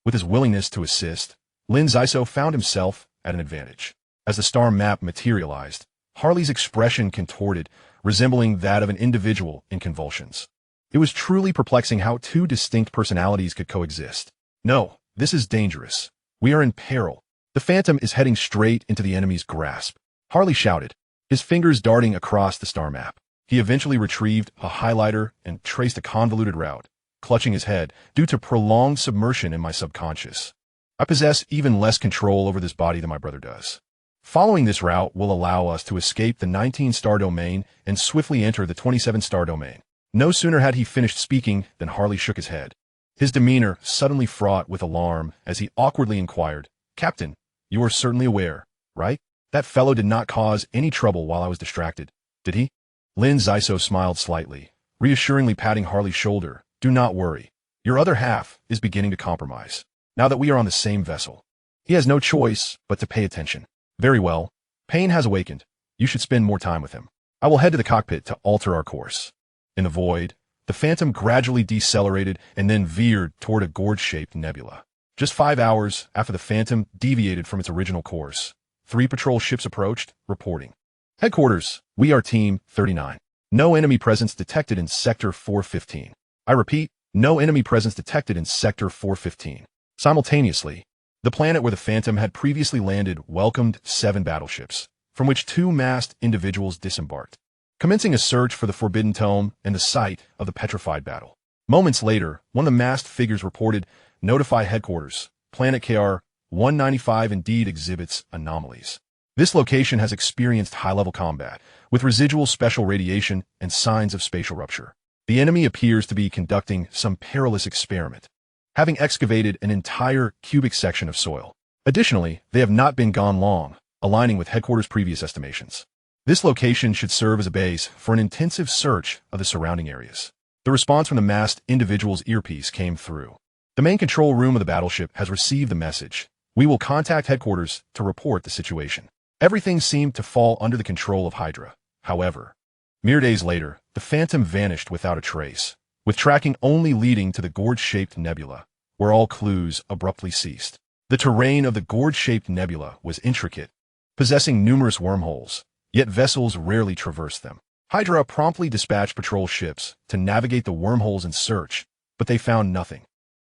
With his willingness to assist, Lin Xisuo found himself at an advantage. As the star map materialized, Harley's expression contorted, resembling that of an individual in convulsions. It was truly perplexing how two distinct personalities could coexist. No, This is dangerous. We are in peril. The Phantom is heading straight into the enemy's grasp. Harley shouted, his fingers darting across the star map. He eventually retrieved a highlighter and traced a convoluted route, clutching his head due to prolonged submersion in my subconscious. I possess even less control over this body than my brother does. Following this route will allow us to escape the 19-star domain and swiftly enter the 27-star domain. No sooner had he finished speaking than Harley shook his head. His demeanor suddenly fraught with alarm as he awkwardly inquired, Captain, you are certainly aware, right? That fellow did not cause any trouble while I was distracted, did he? Lin Xisuo smiled slightly, reassuringly patting Harley's shoulder. Do not worry. Your other half is beginning to compromise, now that we are on the same vessel. He has no choice but to pay attention. Very well. Pain has awakened. You should spend more time with him. I will head to the cockpit to alter our course. In the void, the Phantom gradually decelerated and then veered toward a gourd-shaped nebula. Just 5 hours after the Phantom deviated from its original course, 3 patrol ships approached, reporting. Headquarters, we are Team 39. No enemy presence detected in Sector 415. I repeat, no enemy presence detected in Sector 415. Simultaneously, the planet where the Phantom had previously landed welcomed 7 battleships, from which 2 masked individuals disembarked, commencing a search for the Forbidden Tome and the site of the petrified battle. Moments later, one of the masked figures reported, Notify headquarters, Planet KR-195 indeed exhibits anomalies. This location has experienced high-level combat, with residual special radiation and signs of spatial rupture. The enemy appears to be conducting some perilous experiment, having excavated an entire cubic section of soil. Additionally, they have not been gone long, aligning with headquarters' previous estimations. This location should serve as a base for an intensive search of the surrounding areas. The response from the masked individual's earpiece came through. The main control room of the battleship has received the message. We will contact headquarters to report the situation. Everything seemed to fall under the control of Hydra. However, mere days later, the Phantom vanished without a trace, with tracking only leading to the gourd-shaped nebula, where all clues abruptly ceased. The terrain of the gourd-shaped nebula was intricate, possessing numerous wormholes, yet vessels rarely traversed them. Hydra promptly dispatched patrol ships to navigate the wormholes in search, but they found nothing.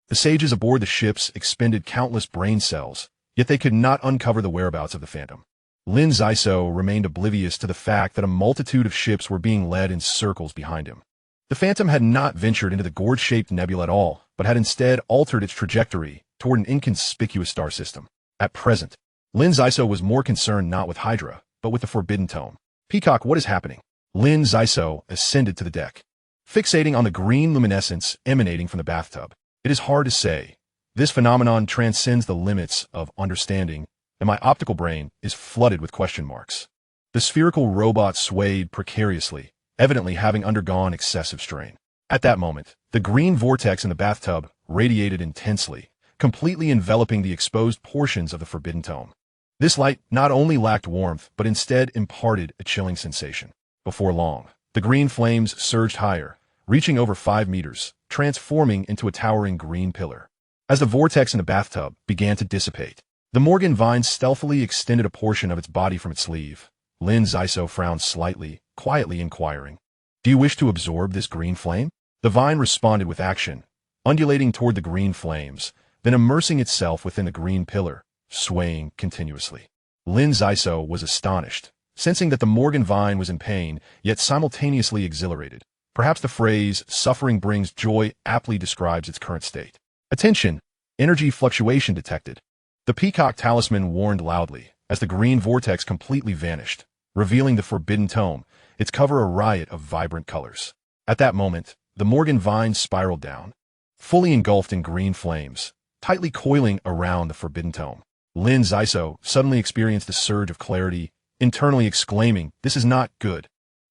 The sages aboard the ships expended countless brain cells, yet they could not uncover the whereabouts of the Phantom. Lin Xisuo remained oblivious to the fact that a multitude of ships were being led in circles behind him. The Phantom had not ventured into the gourd-shaped nebula at all, but had instead altered its trajectory toward an inconspicuous star system. At present, Lin Xisuo was more concerned not with Hydra, but with the Forbidden Tome. Peacock, what is happening? Lin Xisuo ascended to the deck, fixating on the green luminescence emanating from the bathtub. It is hard to say. This phenomenon transcends the limits of understanding, and my optical brain is flooded with question marks. The spherical robot swayed precariously, evidently having undergone excessive strain. At that moment, the green vortex in the bathtub radiated intensely, completely enveloping the exposed portions of the Forbidden Tome. This light not only lacked warmth, but instead imparted a chilling sensation. Before long, the green flames surged higher, reaching over 5 meters, transforming into a towering green pillar. As the vortex in the bathtub began to dissipate, the Morgan vine stealthily extended a portion of its body from its sleeve. Lin Xisuo frowned slightly, quietly inquiring, Do you wish to absorb this green flame? The vine responded with action, undulating toward the green flames, then immersing itself within the green pillar, swaying continuously. Lin Xisuo was astonished, sensing that the Morgan vine was in pain, yet simultaneously exhilarated. Perhaps the phrase, suffering brings joy, aptly describes its current state. Attention! Energy fluctuation detected. The Peacock talisman warned loudly, as the green vortex completely vanished, revealing the Forbidden Tome, its cover a riot of vibrant colors. At that moment, the Morgan vine spiraled down, fully engulfed in green flames, tightly coiling around the Forbidden Tome. Lin Xisuo suddenly experienced a surge of clarity, internally exclaiming, This is not good.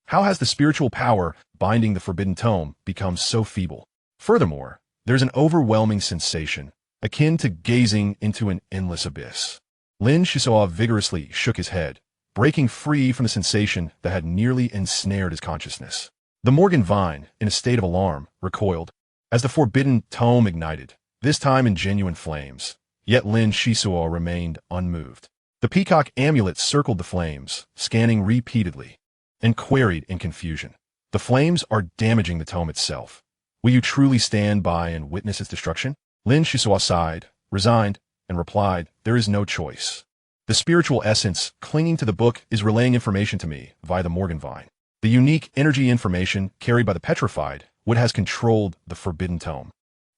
How has the spiritual power binding the Forbidden Tome become so feeble? Furthermore, there's an overwhelming sensation, akin to gazing into an endless abyss. Lin Xisuo vigorously shook his head, breaking free from the sensation that had nearly ensnared his consciousness. The Morgan vine, in a state of alarm, recoiled, as the Forbidden Tome ignited, this time in genuine flames. Yet Lin Xisuo remained unmoved. The Peacock amulet circled the flames, scanning repeatedly, and queried in confusion. The flames are damaging the tome itself. Will you truly stand by and witness its destruction? Lin Xisuo sighed, resigned, and replied, "There is no choice." The spiritual essence clinging to the book is relaying information to me via the Morgan vine. The unique energy information carried by the petrified wood has controlled the forbidden tome,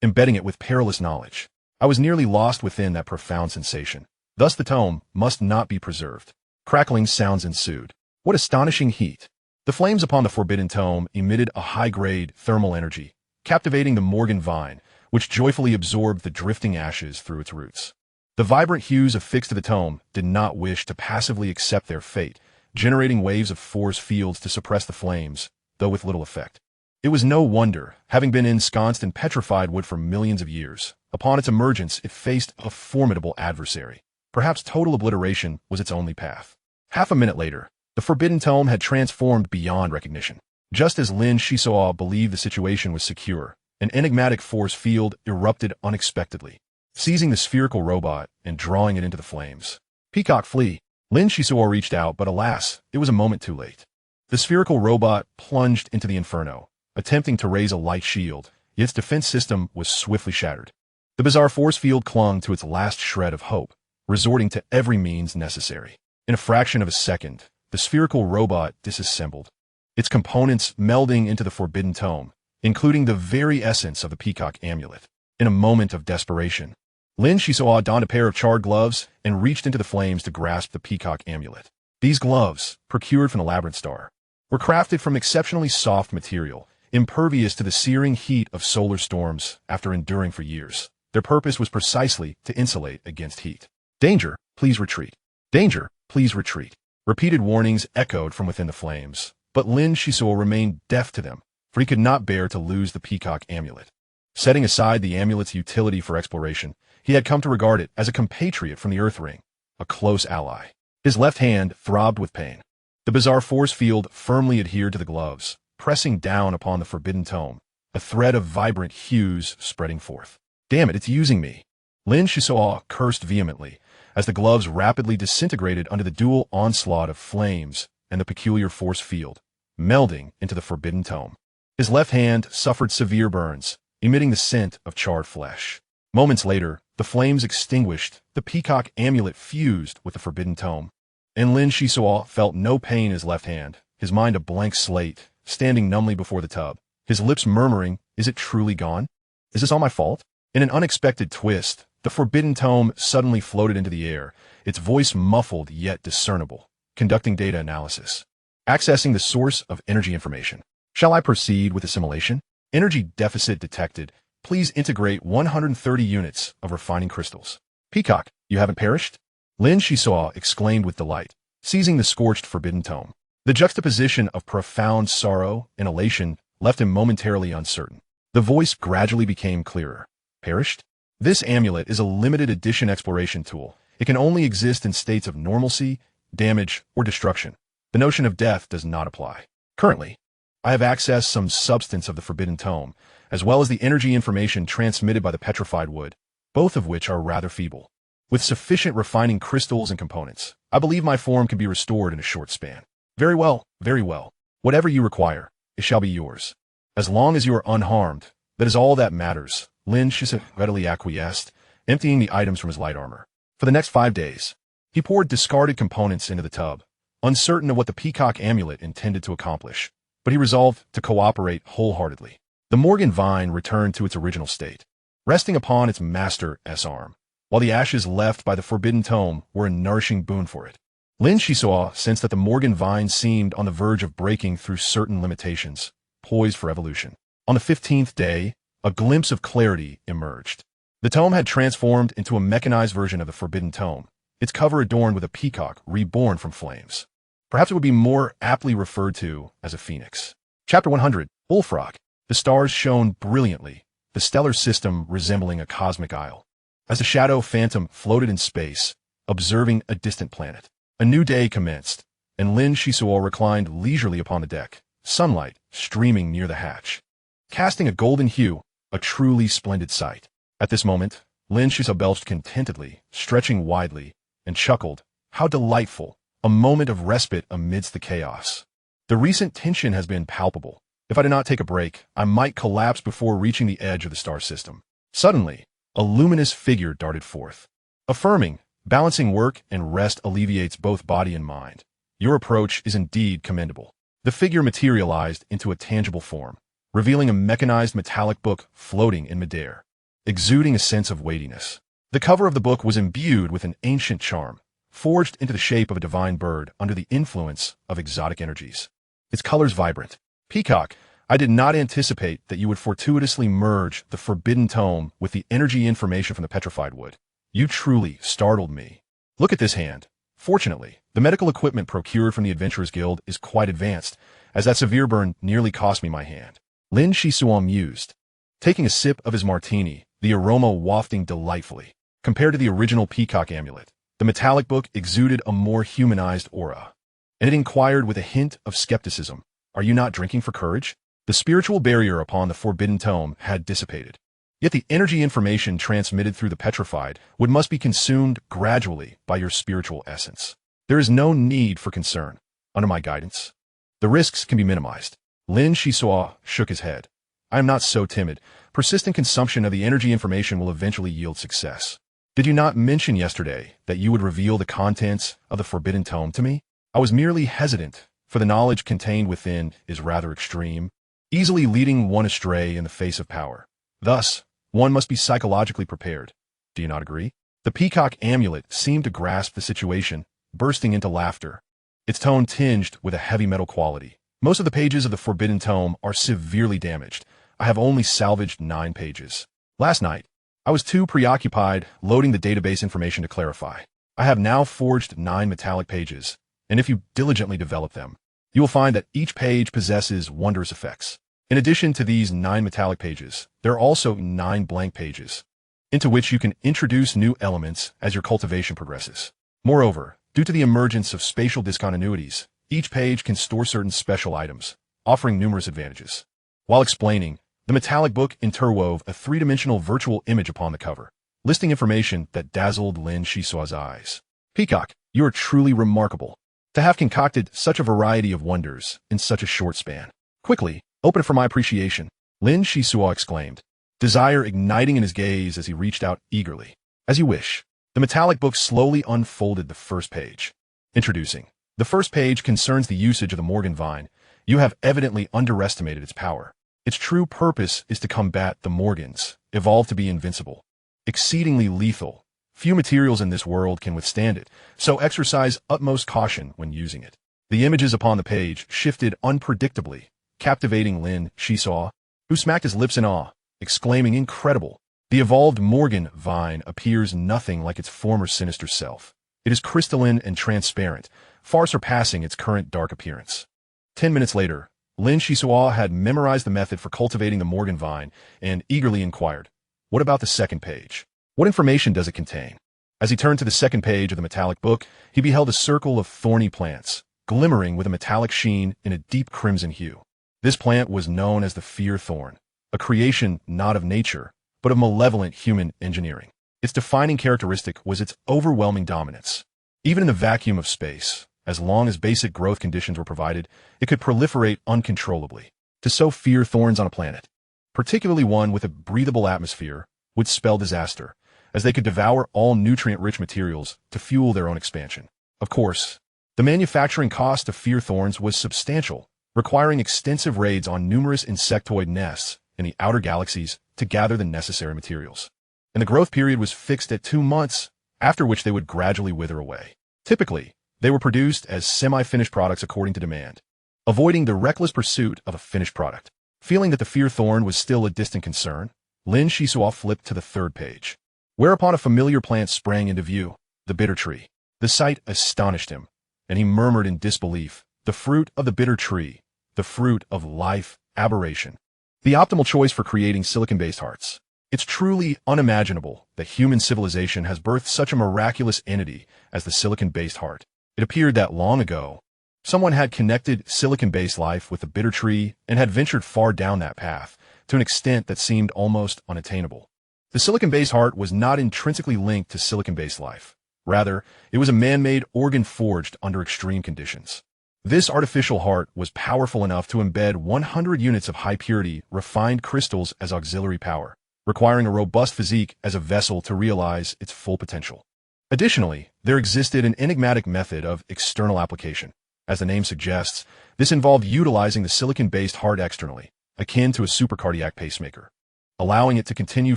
embedding it with perilous knowledge. I was nearly lost within that profound sensation. Thus the tome must not be preserved. Crackling sounds ensued. What astonishing heat! The flames upon the forbidden tome emitted a high-grade thermal energy, captivating the Morgan vine, which joyfully absorbed the drifting ashes through its roots. The vibrant hues affixed to the tome did not wish to passively accept their fate, generating waves of force fields to suppress the flames, though with little effect. It was no wonder, having been ensconced in petrified wood for millions of years. Upon its emergence, it faced a formidable adversary. Perhaps total obliteration was its only path. Half a minute later, the forbidden tome had transformed beyond recognition. Just as Lin Xisuo believed the situation was secure, an enigmatic force field erupted unexpectedly, seizing the spherical robot and drawing it into the flames. "Peacock, flee!" Lin Xisuo reached out, but alas, it was a moment too late. The spherical robot plunged into the inferno, attempting to raise a light shield, yet its defense system was swiftly shattered. The bizarre force field clung to its last shred of hope, resorting to every means necessary. In a fraction of a second, the spherical robot disassembled, its components melding into the forbidden tome, including the very essence of the peacock amulet. In a moment of desperation, Lin Xisuo donned a pair of charred gloves and reached into the flames to grasp the peacock amulet. These gloves, procured from the labyrinth star, were crafted from exceptionally soft material, impervious to the searing heat of solar storms after enduring for years. Their purpose was precisely to insulate against heat. "Danger, please retreat. Danger, please retreat." Repeated warnings echoed from within the flames, but Lin Xisuo remained deaf to them, for he could not bear to lose the peacock amulet. Setting aside the amulet's utility for exploration, he had come to regard it as a compatriot from the Earth Ring, a close ally. His left hand throbbed with pain. The bizarre force field firmly adhered to the gloves, pressing down upon the forbidden tome, a thread of vibrant hues spreading forth. "Damn it, it's using me!" Lin Xisuo cursed vehemently, as the gloves rapidly disintegrated under the dual onslaught of flames and the peculiar force field, melding into the forbidden tome. His left hand suffered severe burns, emitting the scent of charred flesh. Moments later, the flames extinguished, the peacock amulet fused with the forbidden tome, and Lin Xisuo felt no pain in his left hand, his mind a blank slate, standing numbly before the tub, his lips murmuring, "Is it truly gone? Is this all my fault?" In an unexpected twist, the forbidden tome suddenly floated into the air, its voice muffled yet discernible, conducting data analysis. Accessing the source of energy information. "Shall I proceed with assimilation? Energy deficit detected. Please integrate 130 units of refining crystals." "Peacock, you haven't perished?" Lin Xisuo exclaimed with delight, seizing the scorched forbidden tome. The juxtaposition of profound sorrow and elation left him momentarily uncertain. The voice gradually became clearer. "Perished? This amulet is a limited edition exploration tool. It can only exist in states of normalcy, damage, or destruction. The notion of death does not apply. Currently, I have accessed some substance of the forbidden tome, as well as the energy information transmitted by the petrified wood, both of which are rather feeble. With sufficient refining crystals and components, I believe my form can be restored in a short span." Very well, very well. Whatever you require, it shall be yours. As long as you are unharmed, that is all that matters," Lin Xisuo readily acquiesced, emptying the items from his light armor. For the next 5 days, he poured discarded components into the tub, uncertain of what the peacock amulet intended to accomplish, but he resolved to cooperate wholeheartedly. The Morgan vine returned to its original state, resting upon its master's arm, while the ashes left by the forbidden tome were a nourishing boon for it. Lin Xisuo sensed that the Morgan vine seemed on the verge of breaking through certain limitations, poised for evolution. On the 15th day, a glimpse of clarity emerged. The tome had transformed into a mechanized version of the forbidden tome, its cover adorned with a peacock reborn from flames. Perhaps it would be more aptly referred to as a phoenix. Chapter 100, Bullfrog. The stars shone brilliantly, the stellar system resembling a cosmic isle, as the shadow phantom floated in space, observing a distant planet. A new day commenced, and Lin Xisuo reclined leisurely upon the deck, sunlight streaming near the hatch, casting a golden hue, a truly splendid sight. At this moment, Lin Xisuo belched contentedly, stretching widely, and chuckled, "How delightful, a moment of respite amidst the chaos. The recent tension has been palpable. If I did not take a break, I might collapse before reaching the edge of the star system." Suddenly, A luminous figure darted forth, affirming, balancing work and rest alleviates both body and mind. Your approach is indeed commendable. The figure materialized into a tangible form, revealing a mechanized metallic book floating in midair, exuding a sense of weightiness. The cover of the book was imbued with an ancient charm, forged into the shape of a divine bird under the influence of exotic energies. Its colors vibrant. Peacock, I did not anticipate that you would fortuitously merge the forbidden tome with the energy information from the petrified wood. You truly startled me. Look at this hand. Fortunately, the medical equipment procured from the Adventurers Guild is quite advanced, as that severe burn nearly cost me my hand. Lin Xisuo mused, taking a sip of his martini, the aroma wafting delightfully. Compared to the original Peacock amulet, the metallic book exuded a more humanized aura. And it inquired with a hint of skepticism, "Are you not drinking for courage?" The spiritual barrier upon the forbidden tome had dissipated. Yet the energy information transmitted through the petrified wood must be consumed gradually by your spiritual essence. There is no need for concern. Under my guidance, the risks can be minimized. Lin Xisuo shook his head. I am not so timid. Persistent consumption of the energy information will eventually yield success. Did you not mention yesterday that you would reveal the contents of the forbidden tome to me? I was merely hesitant, for the knowledge contained within is rather extreme, easily leading one astray in the face of power. Thus, one must be psychologically prepared. Do you not agree? The Peacock amulet seemed to grasp the situation, bursting into laughter, its tone tinged with a heavy metal quality. Most of the pages of the forbidden tome are severely damaged. I have only salvaged 9 pages. Last night, I was too preoccupied loading the database information to clarify. I have now forged 9 metallic pages, and if you diligently develop them, you will find that each page possesses wondrous effects. In addition to these 9 metallic pages, there are also 9 blank pages, into which you can introduce new elements as your cultivation progresses. Moreover, due to the emergence of spatial discontinuities, each page can store certain special items, offering numerous advantages. While explaining, the metallic book interwove a 3-dimensional virtual image upon the cover, listing information that dazzled Lin Xisuo's eyes. Peacock, you are truly remarkable to have concocted such a variety of wonders in such a short span. Quickly, open it for my appreciation, Lin Xisuo exclaimed, desire igniting in his gaze as he reached out eagerly. As you wish. The metallic book slowly unfolded the first page. Introducing. The first page concerns the usage of the Morgan vine. You have evidently underestimated its power. Its true purpose is to combat the Morgans, evolved to be invincible, exceedingly lethal. Few materials in this world can withstand it, so exercise utmost caution when using it. The images upon the page shifted unpredictably, captivating Lin Xisuo, who smacked his lips in awe, exclaiming, incredible. The evolved Morgan vine appears nothing like its former sinister self. It is crystalline and transparent, far surpassing its current dark appearance. 10 minutes later, Lin Xisuo had memorized the method for cultivating the Morgan vine and eagerly inquired, what about the second page? What information does it contain? As he turned to the second page of the metallic book, he beheld a circle of thorny plants, glimmering with a metallic sheen in a deep crimson hue. This plant was known as the fear thorn, a creation not of nature, but of malevolent human engineering. Its defining characteristic was its overwhelming dominance. Even in the vacuum of space, as long as basic growth conditions were provided, it could proliferate uncontrollably. To sow fear thorns on a planet, particularly one with a breathable atmosphere, would spell disaster, as they could devour all nutrient-rich materials to fuel their own expansion. Of course, the manufacturing cost of fear thorns was substantial, requiring extensive raids on numerous insectoid nests in the outer galaxies to gather the necessary materials. And the growth period was fixed at 2 months, after which they would gradually wither away. Typically, they were produced as semi-finished products according to demand, avoiding the reckless pursuit of a finished product. Feeling that the fear thorn was still a distant concern, Lin Xisuo flipped to the third page, whereupon a familiar plant sprang into view, the bitter tree. The sight astonished him, and he murmured in disbelief, the fruit of the bitter tree, the fruit of life, aberration. The optimal choice for creating silicon-based hearts. It's truly unimaginable that human civilization has birthed such a miraculous entity as the silicon-based heart. It appeared that long ago, someone had connected silicon-based life with the bitter tree and had ventured far down that path to an extent that seemed almost unattainable. The silicon-based heart was not intrinsically linked to silicon-based life. Rather, it was a man-made organ forged under extreme conditions. This artificial heart was powerful enough to embed 100 units of high-purity, refined crystals as auxiliary power, requiring a robust physique as a vessel to realize its full potential. Additionally, there existed an enigmatic method of external application. As the name suggests, this involved utilizing the silicon-based heart externally, akin to a supercardiac pacemaker, allowing it to continue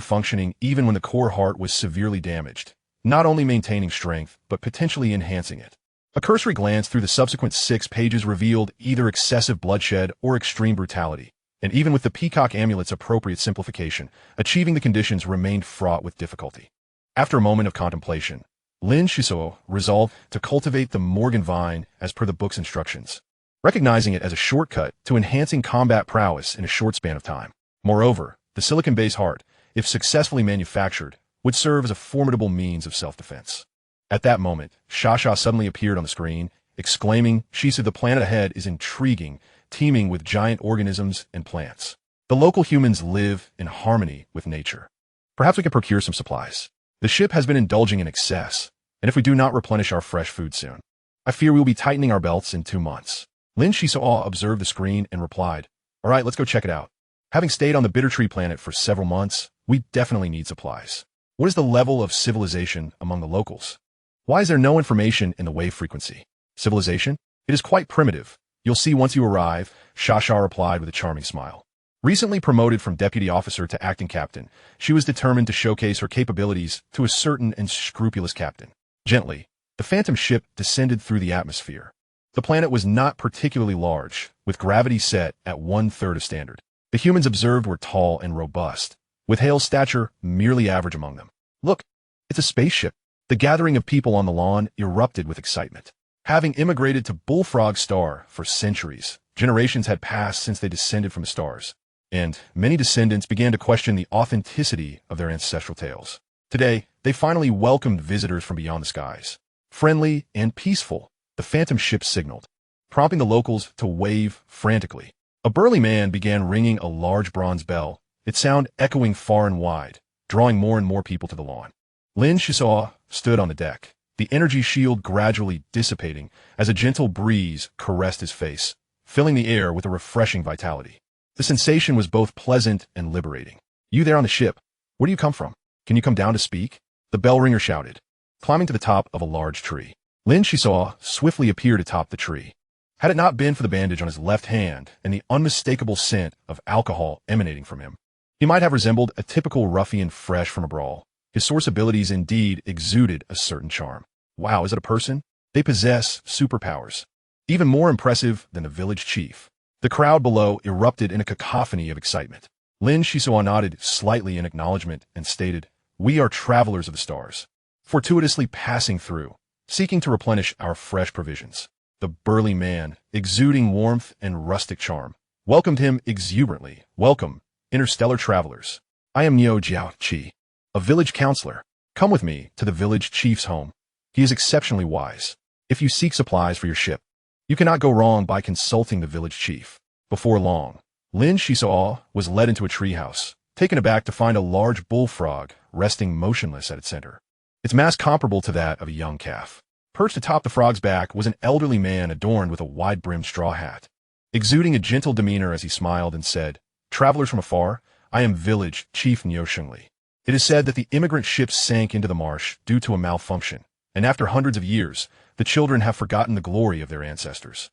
functioning even when the core heart was severely damaged, not only maintaining strength, but potentially enhancing it. A cursory glance through the subsequent 6 pages revealed either excessive bloodshed or extreme brutality, and even with the peacock amulet's appropriate simplification, achieving the conditions remained fraught with difficulty. After a moment of contemplation, Lin Xisuo resolved to cultivate the Morgan vine as per the book's instructions, recognizing it as a shortcut to enhancing combat prowess in a short span of time. Moreover, the silicon-based heart, if successfully manufactured, would serve as a formidable means of self-defense. At that moment, Shasha suddenly appeared on the screen, exclaiming, "Shisu, the planet ahead is intriguing, teeming with giant organisms and plants. The local humans live in harmony with nature. Perhaps we can procure some supplies. The ship has been indulging in excess, and if we do not replenish our fresh food soon, I fear we will be tightening our belts in 2 months." Lin Xisuo observed the screen and replied, "All right, let's go check it out. Having stayed on the Bitter Tree planet for several months, we definitely need supplies. What is the level of civilization among the locals? Why is there no information in the wave frequency? Civilization? It is quite primitive. You'll see once you arrive," Shasha replied with a charming smile. Recently promoted from deputy officer to acting captain, she was determined to showcase her capabilities to a certain and scrupulous captain. Gently, the phantom ship descended through the atmosphere. The planet was not particularly large, with gravity set at 1/3 of standard. The humans observed were tall and robust, with Hale's stature merely average among them. "Look, it's a spaceship." The gathering of people on the lawn erupted with excitement. Having immigrated to Bullfrog Star for centuries, generations had passed since they descended from the stars, and many descendants began to question the authenticity of their ancestral tales. Today, they finally welcomed visitors from beyond the skies. Friendly and peaceful, the phantom ship signaled, prompting the locals to wave frantically. A burly man began ringing a large bronze bell, its sound echoing far and wide, drawing more and more people to the lawn. Lin Xisuo stood on the deck, the energy shield gradually dissipating as a gentle breeze caressed his face, filling the air with a refreshing vitality. The sensation was both pleasant and liberating. "You there on the ship, where do you come from? Can you come down to speak?" the bell ringer shouted, climbing to the top of a large tree. Lin Xisuo swiftly appeared atop the tree. Had it not been for the bandage on his left hand and the unmistakable scent of alcohol emanating from him, he might have resembled a typical ruffian fresh from a brawl. His source abilities indeed exuded a certain charm. Wow, is it a person? They possess superpowers, even more impressive than the village chief. The crowd below erupted in a cacophony of excitement. Lin Xisuo nodded slightly in acknowledgement and stated, "We are travelers of the stars, fortuitously passing through, seeking to replenish our fresh provisions." The burly man, exuding warmth and rustic charm, welcomed him exuberantly. "Welcome, interstellar travelers. I am Niu Jiaoqi, a village counselor. Come with me to the village chief's home. He is exceptionally wise. If you seek supplies for your ship, you cannot go wrong by consulting the village chief." Before long, Lin Xisuo was led into a treehouse, taken aback to find a large bullfrog resting motionless at its center, its mass comparable to that of a young calf. Perched atop the frog's back was an elderly man adorned with a wide-brimmed straw hat, exuding a gentle demeanor as he smiled and said, "Travelers from afar, I am village chief Niu Xingli. It is said that the immigrant ship sank into the marsh due to a malfunction, and after hundreds of years, the children have forgotten the glory of their ancestors.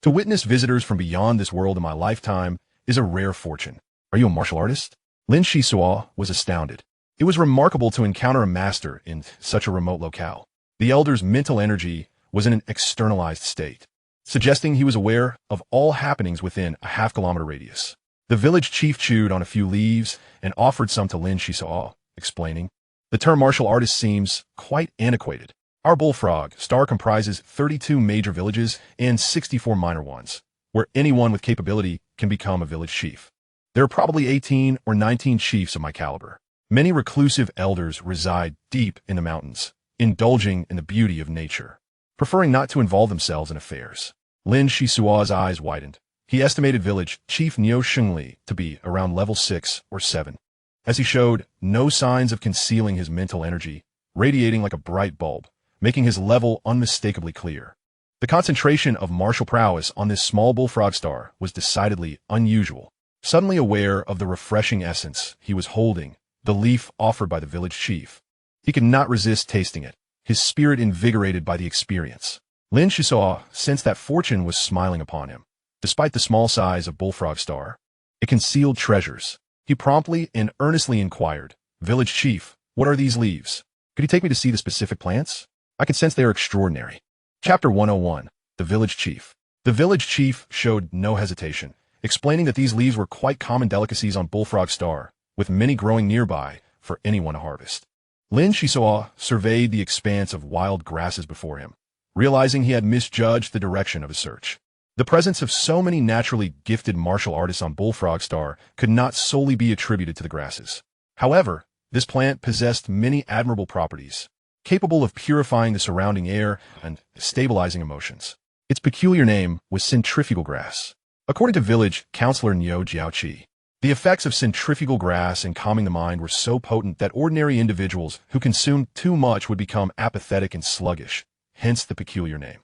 To witness visitors from beyond this world in my lifetime is a rare fortune. Are you a martial artist?" Lin Xisuo was astounded. It was remarkable to encounter a master in such a remote locale. The elder's mental energy was in an externalized state, suggesting he was aware of all happenings within a half-kilometer radius. The village chief chewed on a few leaves and offered some to Lin Xisuo, explaining, "The term martial artist seems quite antiquated. Our Bullfrog Star comprises 32 major villages and 64 minor ones, where anyone with capability can become a village chief. There are probably 18 or 19 chiefs of my caliber. Many reclusive elders reside deep in the mountains, indulging in the beauty of nature, preferring not to involve themselves in affairs." Lin Xisuo's eyes widened. He estimated village chief Niu Xingli to be around level 6 or 7, as he showed no signs of concealing his mental energy, radiating like a bright bulb, making his level unmistakably clear. The concentration of martial prowess on this small bullfrog star was decidedly unusual. Suddenly aware of the refreshing essence he was holding, the leaf offered by the village chief. He could not resist tasting it, his spirit invigorated by the experience. Lin Xisuo sensed that fortune was smiling upon him. Despite the small size of Bullfrog Star, it concealed treasures. He promptly and earnestly inquired, "Village chief, what are these leaves? Could you take me to see the specific plants? I can sense they are extraordinary." Chapter 101. The Village Chief. The village chief showed no hesitation, explaining that these leaves were quite common delicacies on Bullfrog Star, with many growing nearby for anyone to harvest. Lin Xisuo surveyed the expanse of wild grasses before him, realizing he had misjudged the direction of his search. The presence of so many naturally gifted martial artists on Bullfrog Star could not solely be attributed to the grasses. However, this plant possessed many admirable properties, capable of purifying the surrounding air and stabilizing emotions. Its peculiar name was centrifugal grass. According to village counselor Niu Jiaoqi, the effects of centrifugal grass in calming the mind were so potent that ordinary individuals who consumed too much would become apathetic and sluggish, hence the peculiar name.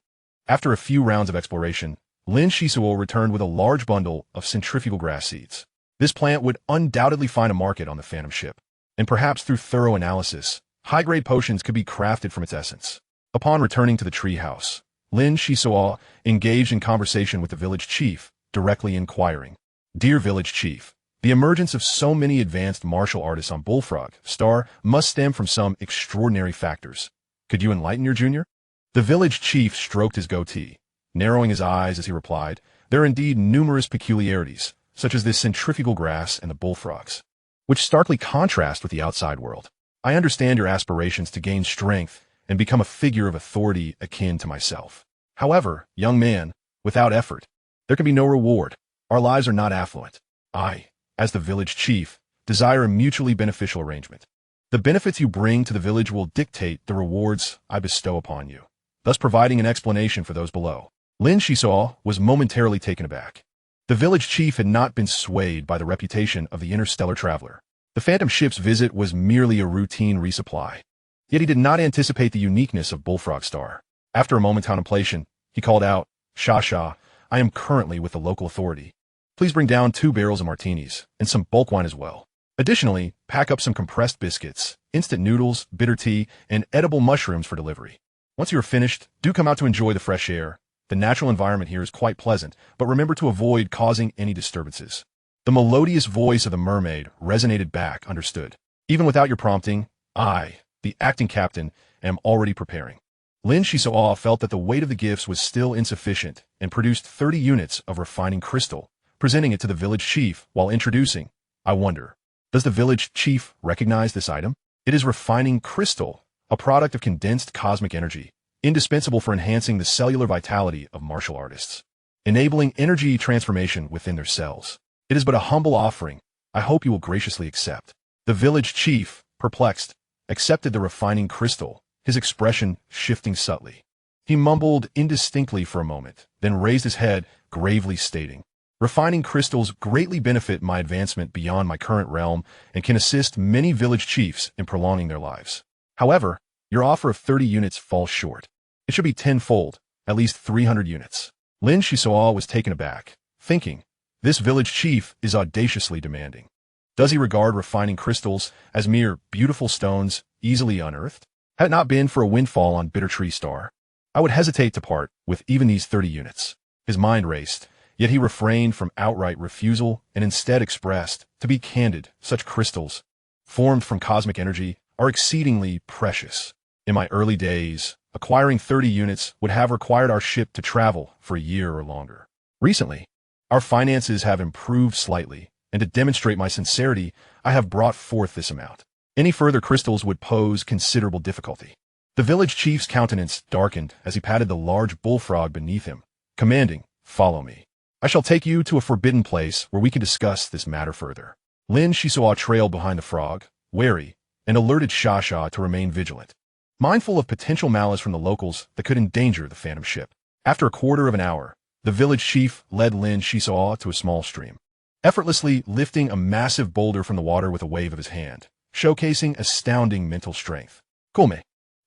After a few rounds of exploration, Lin Xisuo returned with a large bundle of centrifugal grass seeds. This plant would undoubtedly find a market on the Phantom ship, and perhaps through thorough analysis, high-grade potions could be crafted from its essence. Upon returning to the treehouse, Lin Xisuo engaged in conversation with the village chief, directly inquiring, "Dear village chief, the emergence of so many advanced martial artists on Bullfrog Star must stem from some extraordinary factors. Could you enlighten your junior?" The village chief stroked his goatee, narrowing his eyes as he replied, "There are indeed numerous peculiarities, such as this centrifugal grass and the bullfrogs, which starkly contrast with the outside world. I understand your aspirations to gain strength and become a figure of authority akin to myself. However, young man, without effort, there can be no reward. Our lives are not affluent. I, as the village chief, desire a mutually beneficial arrangement. The benefits you bring to the village will dictate the rewards I bestow upon you, thus providing an explanation for those below." Lin Xisuo was momentarily taken aback. The village chief had not been swayed by the reputation of the interstellar traveler. The Phantom ship's visit was merely a routine resupply. Yet he did not anticipate the uniqueness of Bullfrog Star. After a moment's contemplation, he called out, "Sha, I am currently with the local authority. Please bring down 2 barrels of martinis, and some bulk wine as well. Additionally, pack up some compressed biscuits, instant noodles, bitter tea, and edible mushrooms for delivery. Once you are finished, do come out to enjoy the fresh air. The natural environment here is quite pleasant, but remember to avoid causing any disturbances." The melodious voice of the mermaid resonated back, understood. "Even without your prompting, I, the acting captain, am already preparing." Lin Xisuo felt that the weight of the gifts was still insufficient and produced 30 units of refining crystal, presenting it to the village chief while introducing, "I wonder, does the village chief recognize this item? It is refining crystal, a product of condensed cosmic energy, indispensable for enhancing the cellular vitality of martial artists, enabling energy transformation within their cells. It is but a humble offering. I hope you will graciously accept." The village chief, perplexed, accepted the refining crystal, his expression shifting subtly. He mumbled indistinctly for a moment, then raised his head, gravely stating, "Refining crystals greatly benefit my advancement beyond my current realm and can assist many village chiefs in prolonging their lives. However, your offer of 30 units falls short. It should be tenfold, at least 300 units. Lin Xisuo was taken aback, thinking, this village chief is audaciously demanding. Does he regard refining crystals as mere beautiful stones easily unearthed? Had it not been for a windfall on Bitter Tree Star, I would hesitate to part with even these 30 units. His mind raced, yet he refrained from outright refusal and instead expressed, to be candid, such crystals, formed from cosmic energy, are exceedingly precious. In my early days, acquiring 30 units would have required our ship to travel for a year or longer. Recently, our finances have improved slightly, and to demonstrate my sincerity, I have brought forth this amount. Any further crystals would pose considerable difficulty." The village chief's countenance darkened as he patted the large bullfrog beneath him, commanding, "Follow me. I shall take you to a forbidden place where we can discuss this matter further." Lin Xisuo trailed behind the frog, wary, and alerted Sha to remain vigilant, mindful of potential malice from the locals that could endanger the Phantom ship. After a quarter of an hour, the village chief led Lin Xisuo to a small stream, effortlessly lifting a massive boulder from the water with a wave of his hand, showcasing astounding mental strength. "Come,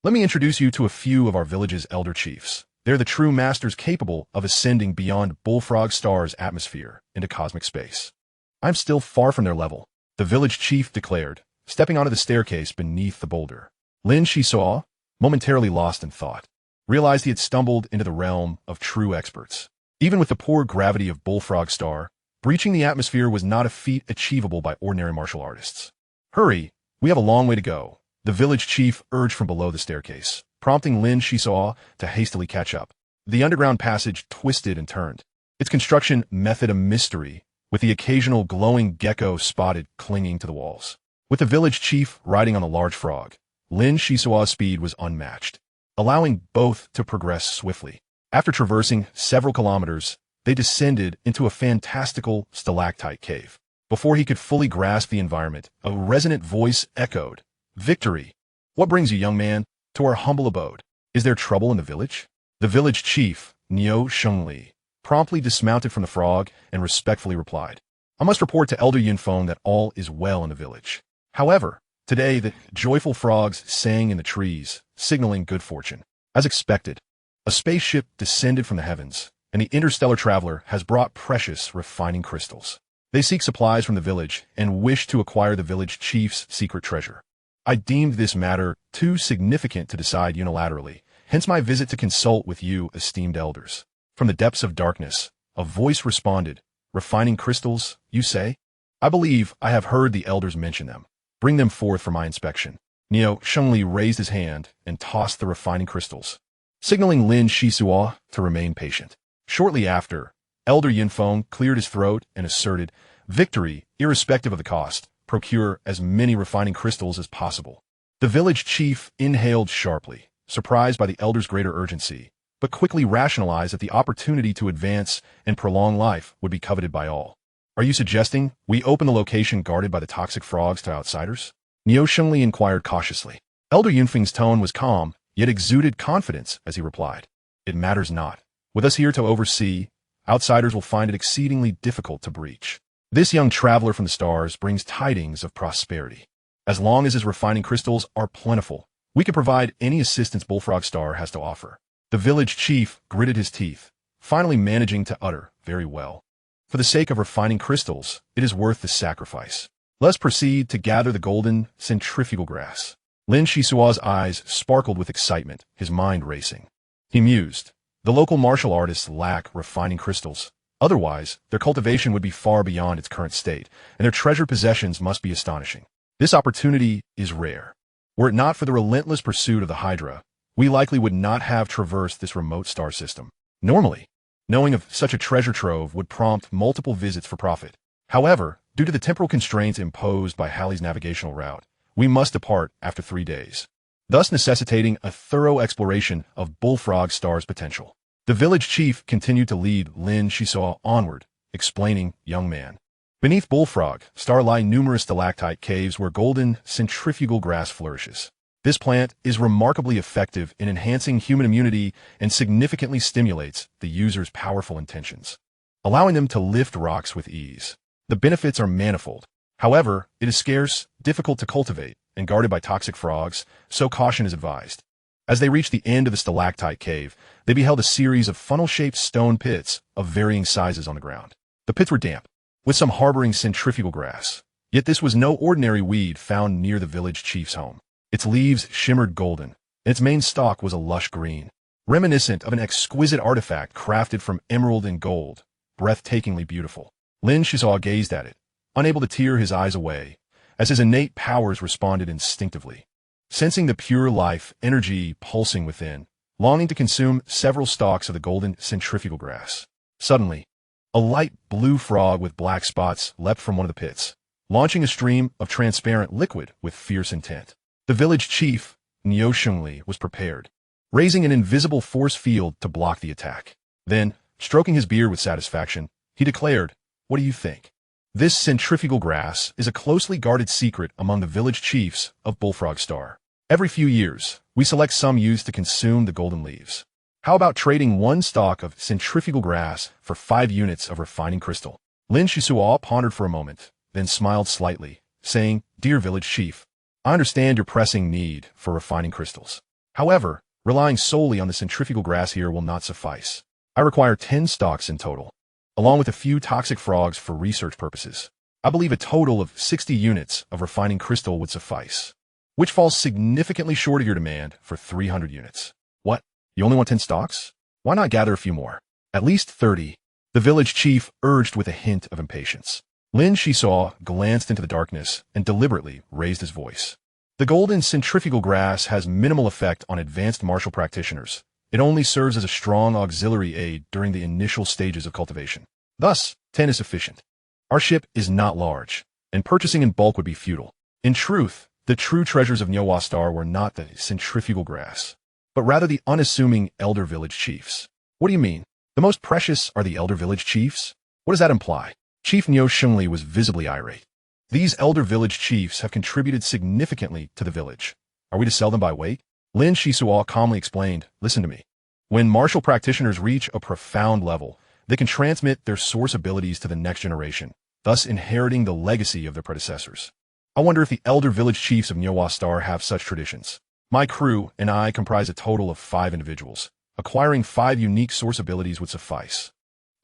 let me introduce you to a few of our village's elder chiefs. They're the true masters capable of ascending beyond Bullfrog Star's atmosphere into cosmic space. I'm still far from their level," the village chief declared, stepping onto the staircase beneath the boulder. Lin Xisuo, momentarily lost in thought, realized he had stumbled into the realm of true experts. Even with the poor gravity of Bullfrog Star, breaching the atmosphere was not a feat achievable by ordinary martial artists. Hurry, we have a long way to go, the village chief urged from below the staircase, prompting Lin Xisuo to hastily catch up. The underground passage twisted and turned, its construction method a mystery, with the occasional glowing gecko spotted clinging to the walls. With the village chief riding on a large frog, Lin Xisuo's speed was unmatched, allowing both to progress swiftly. After traversing several kilometers, they descended into a fantastical stalactite cave. Before he could fully grasp the environment, a resonant voice echoed, "Victory! What brings you, young man, to our humble abode? Is there trouble in the village?" The village chief, Niu Shengli, promptly dismounted from the frog and respectfully replied, "I must report to Elder Yunfeng that all is well in the village. However, today the joyful frogs sang in the trees, signaling good fortune. As expected, a spaceship descended from the heavens, and the interstellar traveler has brought precious refining crystals. They seek supplies from the village and wish to acquire the village chief's secret treasure. I deemed this matter too significant to decide unilaterally, hence my visit to consult with you, esteemed elders." From the depths of darkness, a voice responded, "Refining crystals, you say? I believe I have heard the elders mention them. Bring them forth for my inspection." Niu Shengli raised his hand and tossed the refining crystals, signaling Lin Xisuo to remain patient. Shortly after, Elder Yunfeng cleared his throat and asserted, "Victory, irrespective of the cost. Procure as many refining crystals as possible." The village chief inhaled sharply, surprised by the elder's greater urgency, but quickly rationalized that the opportunity to advance and prolong life would be coveted by all. "Are you suggesting we open the location guarded by the toxic frogs to outsiders?" Niu Shengli inquired cautiously. Elder Yunfeng's tone was calm, yet exuded confidence as he replied, "It matters not. With us here to oversee, outsiders will find it exceedingly difficult to breach. This young traveler from the stars brings tidings of prosperity. As long as his refining crystals are plentiful, we can provide any assistance Bullfrog Star has to offer." The village chief gritted his teeth, finally managing to utter, "Very well. For the sake of refining crystals, it is worth the sacrifice. Let's proceed to gather the golden centrifugal grass." Lin Xisuo's eyes sparkled with excitement, his mind racing. He mused, "The local martial artists lack refining crystals. Otherwise, their cultivation would be far beyond its current state, and their treasured possessions must be astonishing. This opportunity is rare. Were it not for the relentless pursuit of the Hydra, we likely would not have traversed this remote star system. Normally, knowing of such a treasure trove would prompt multiple visits for profit. However, due to the temporal constraints imposed by Halley's navigational route, we must depart after 3 days, thus necessitating a thorough exploration of Bullfrog Star's potential." The village chief continued to lead Lin Xisuo onward, explaining, "Young man, beneath Bullfrog Star lie numerous stalactite caves where golden centrifugal grass flourishes. This plant is remarkably effective in enhancing human immunity and significantly stimulates the user's powerful intentions, allowing them to lift rocks with ease. The benefits are manifold. However, it is scarce, difficult to cultivate, and guarded by toxic frogs, so caution is advised." As they reached the end of the stalactite cave, they beheld a series of funnel-shaped stone pits of varying sizes on the ground. The pits were damp, with some harboring centrifugal grass. Yet this was no ordinary weed found near the village chief's home. Its leaves shimmered golden, and its main stalk was a lush green, reminiscent of an exquisite artifact crafted from emerald and gold, breathtakingly beautiful. Lin Xisuo gazed at it, unable to tear his eyes away, as his innate powers responded instinctively. Sensing the pure life energy pulsing within, longing to consume several stalks of the golden centrifugal grass. Suddenly, a light blue frog with black spots leapt from one of the pits, launching a stream of transparent liquid with fierce intent. The village chief, Niu Shengli, was prepared, raising an invisible force field to block the attack. Then, stroking his beard with satisfaction, he declared, "What do you think? This centrifugal grass is a closely guarded secret among the village chiefs of Bullfrog Star. Every few years, we select some youths to consume the golden leaves. How about trading 1 stalk of centrifugal grass for 5 units of refining crystal?" Lin Xisuo pondered for a moment, then smiled slightly, saying, "Dear village chief, I understand your pressing need for refining crystals. However, relying solely on the centrifugal grass here will not suffice. I require 10 stalks in total, along with a few toxic frogs for research purposes. I believe a total of 60 units of refining crystal would suffice, which falls significantly short of your demand for 300 units. What? You only want 10 stocks? Why not gather a few more? At least 30, the village chief urged with a hint of impatience. Lin Xisuo glanced into the darkness and deliberately raised his voice. The golden centrifugal grass has minimal effect on advanced martial practitioners. It only serves as a strong auxiliary aid during the initial stages of cultivation. Thus, 10 is sufficient. Our ship is not large, and purchasing in bulk would be futile. In truth, the true treasures of Nyowa Star were not the centrifugal grass, but rather the unassuming elder village chiefs. What do you mean? The most precious are the elder village chiefs? What does that imply? Chief Nyo Shengli was visibly irate. These elder village chiefs have contributed significantly to the village. Are we to sell them by weight? Lin Xisuo calmly explained, listen to me. When martial practitioners reach a profound level, they can transmit their source abilities to the next generation, thus inheriting the legacy of their predecessors. I wonder if the elder village chiefs of Nyowa Star have such traditions. My crew and I comprise a total of 5 individuals. Acquiring 5 unique source abilities would suffice.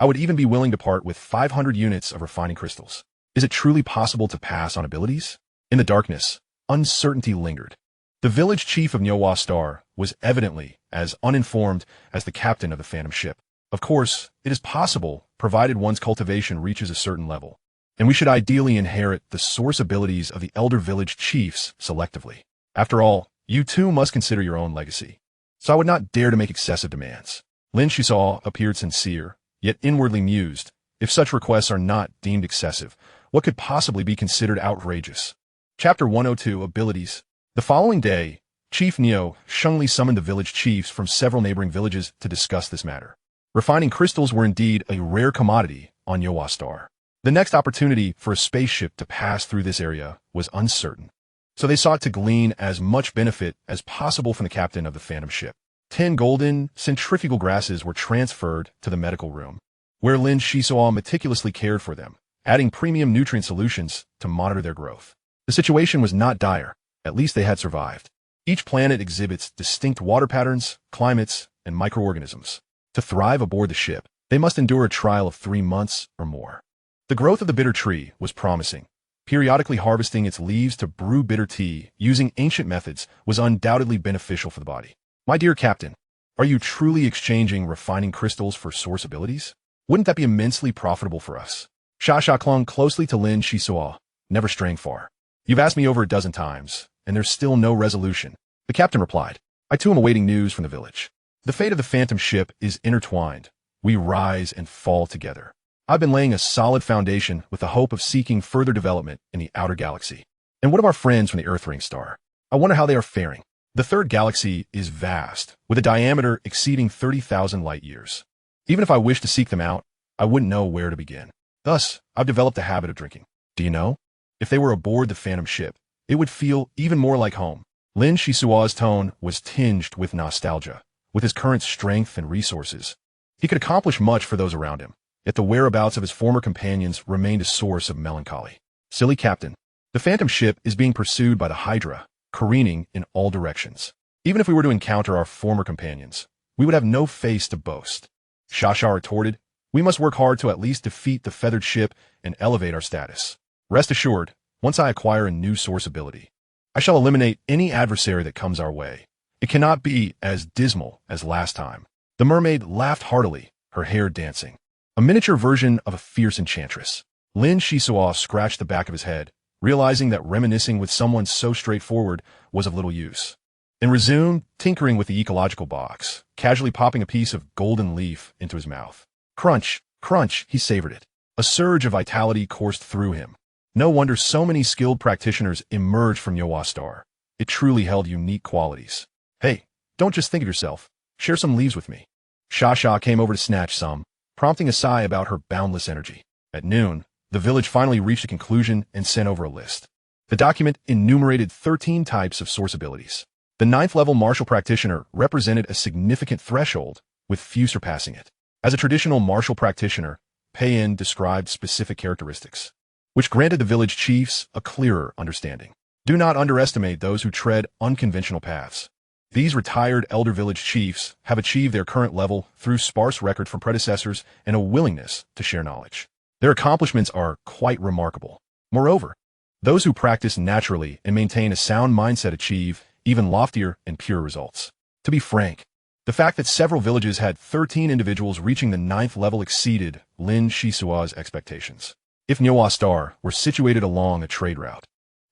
I would even be willing to part with 500 units of refining crystals. Is it truly possible to pass on abilities? In the darkness, uncertainty lingered. The village chief of Nyowa Star was evidently as uninformed as the captain of the Phantom ship. Of course, it is possible, provided one's cultivation reaches a certain level, and we should ideally inherit the source abilities of the elder village chiefs selectively. After all, you too must consider your own legacy. So I would not dare to make excessive demands. Lin Xisuo appeared sincere, yet inwardly mused. If such requests are not deemed excessive, what could possibly be considered outrageous? Chapter 102 Abilities. The following day, Chief Nyo Shengli summoned the village chiefs from several neighboring villages to discuss this matter. Refining crystals were indeed a rare commodity on Nyowa Star. The next opportunity for a spaceship to pass through this area was uncertain, so they sought to glean as much benefit as possible from the captain of the Phantom ship. 10 golden centrifugal grasses were transferred to the medical room, where Lin Xisuo meticulously cared for them, adding premium nutrient solutions to monitor their growth. The situation was not dire. At least they had survived. Each planet exhibits distinct water patterns, climates, and microorganisms. To thrive aboard the ship, they must endure a trial of 3 months or more. The growth of the bitter tree was promising. Periodically harvesting its leaves to brew bitter tea using ancient methods was undoubtedly beneficial for the body. My dear Captain, are you truly exchanging refining crystals for source abilities? Wouldn't that be immensely profitable for us? Shasha clung closely to Lin Xisuo, never straying far. You've asked me over a dozen times, and there's still no resolution. The captain replied. I too am awaiting news from the village. The fate of the Phantom ship is intertwined. We rise and fall together. I've been laying a solid foundation with the hope of seeking further development in the outer galaxy. And what of our friends from the Earth ring star? I wonder how they are faring. The third galaxy is vast, with a diameter exceeding 30,000 light years. Even if I wished to seek them out, I wouldn't know where to begin. Thus, I've developed a habit of drinking. Do you know? If they were aboard the Phantom ship, it would feel even more like home. Lin Xisuo's tone was tinged with nostalgia. With his current strength and resources, he could accomplish much for those around him, yet the whereabouts of his former companions remained a source of melancholy. Silly Captain, the Phantom ship is being pursued by the Hydra, careening in all directions. Even if we were to encounter our former companions, we would have no face to boast. Shasha retorted, we must work hard to at least defeat the feathered ship and elevate our status. Rest assured, once I acquire a new source ability, I shall eliminate any adversary that comes our way. It cannot be as dismal as last time. The mermaid laughed heartily, her hair dancing. A miniature version of a fierce enchantress. Lin Xisuo scratched the back of his head, realizing that reminiscing with someone so straightforward was of little use, and resumed tinkering with the ecological box, casually popping a piece of golden leaf into his mouth. Crunch, crunch, he savored it. A surge of vitality coursed through him. No wonder so many skilled practitioners emerged from Nyowa Star. It truly held unique qualities. Hey, don't just think of yourself. Share some leaves with me. Shasha came over to snatch some, prompting a sigh about her boundless energy. At noon, the village finally reached a conclusion and sent over a list. The document enumerated 13 types of source abilities. The 9th level martial practitioner represented a significant threshold, with few surpassing it. As a traditional martial practitioner, Pei-In described specific characteristics, which granted the village chiefs a clearer understanding. Do not underestimate those who tread unconventional paths. These retired elder village chiefs have achieved their current level through sparse record from predecessors and a willingness to share knowledge. Their accomplishments are quite remarkable. Moreover, those who practice naturally and maintain a sound mindset achieve even loftier and pure results. To be frank, the fact that several villages had 13 individuals reaching the 9th level exceeded Lin Xisuo's expectations. If Nyowa Star were situated along a trade route,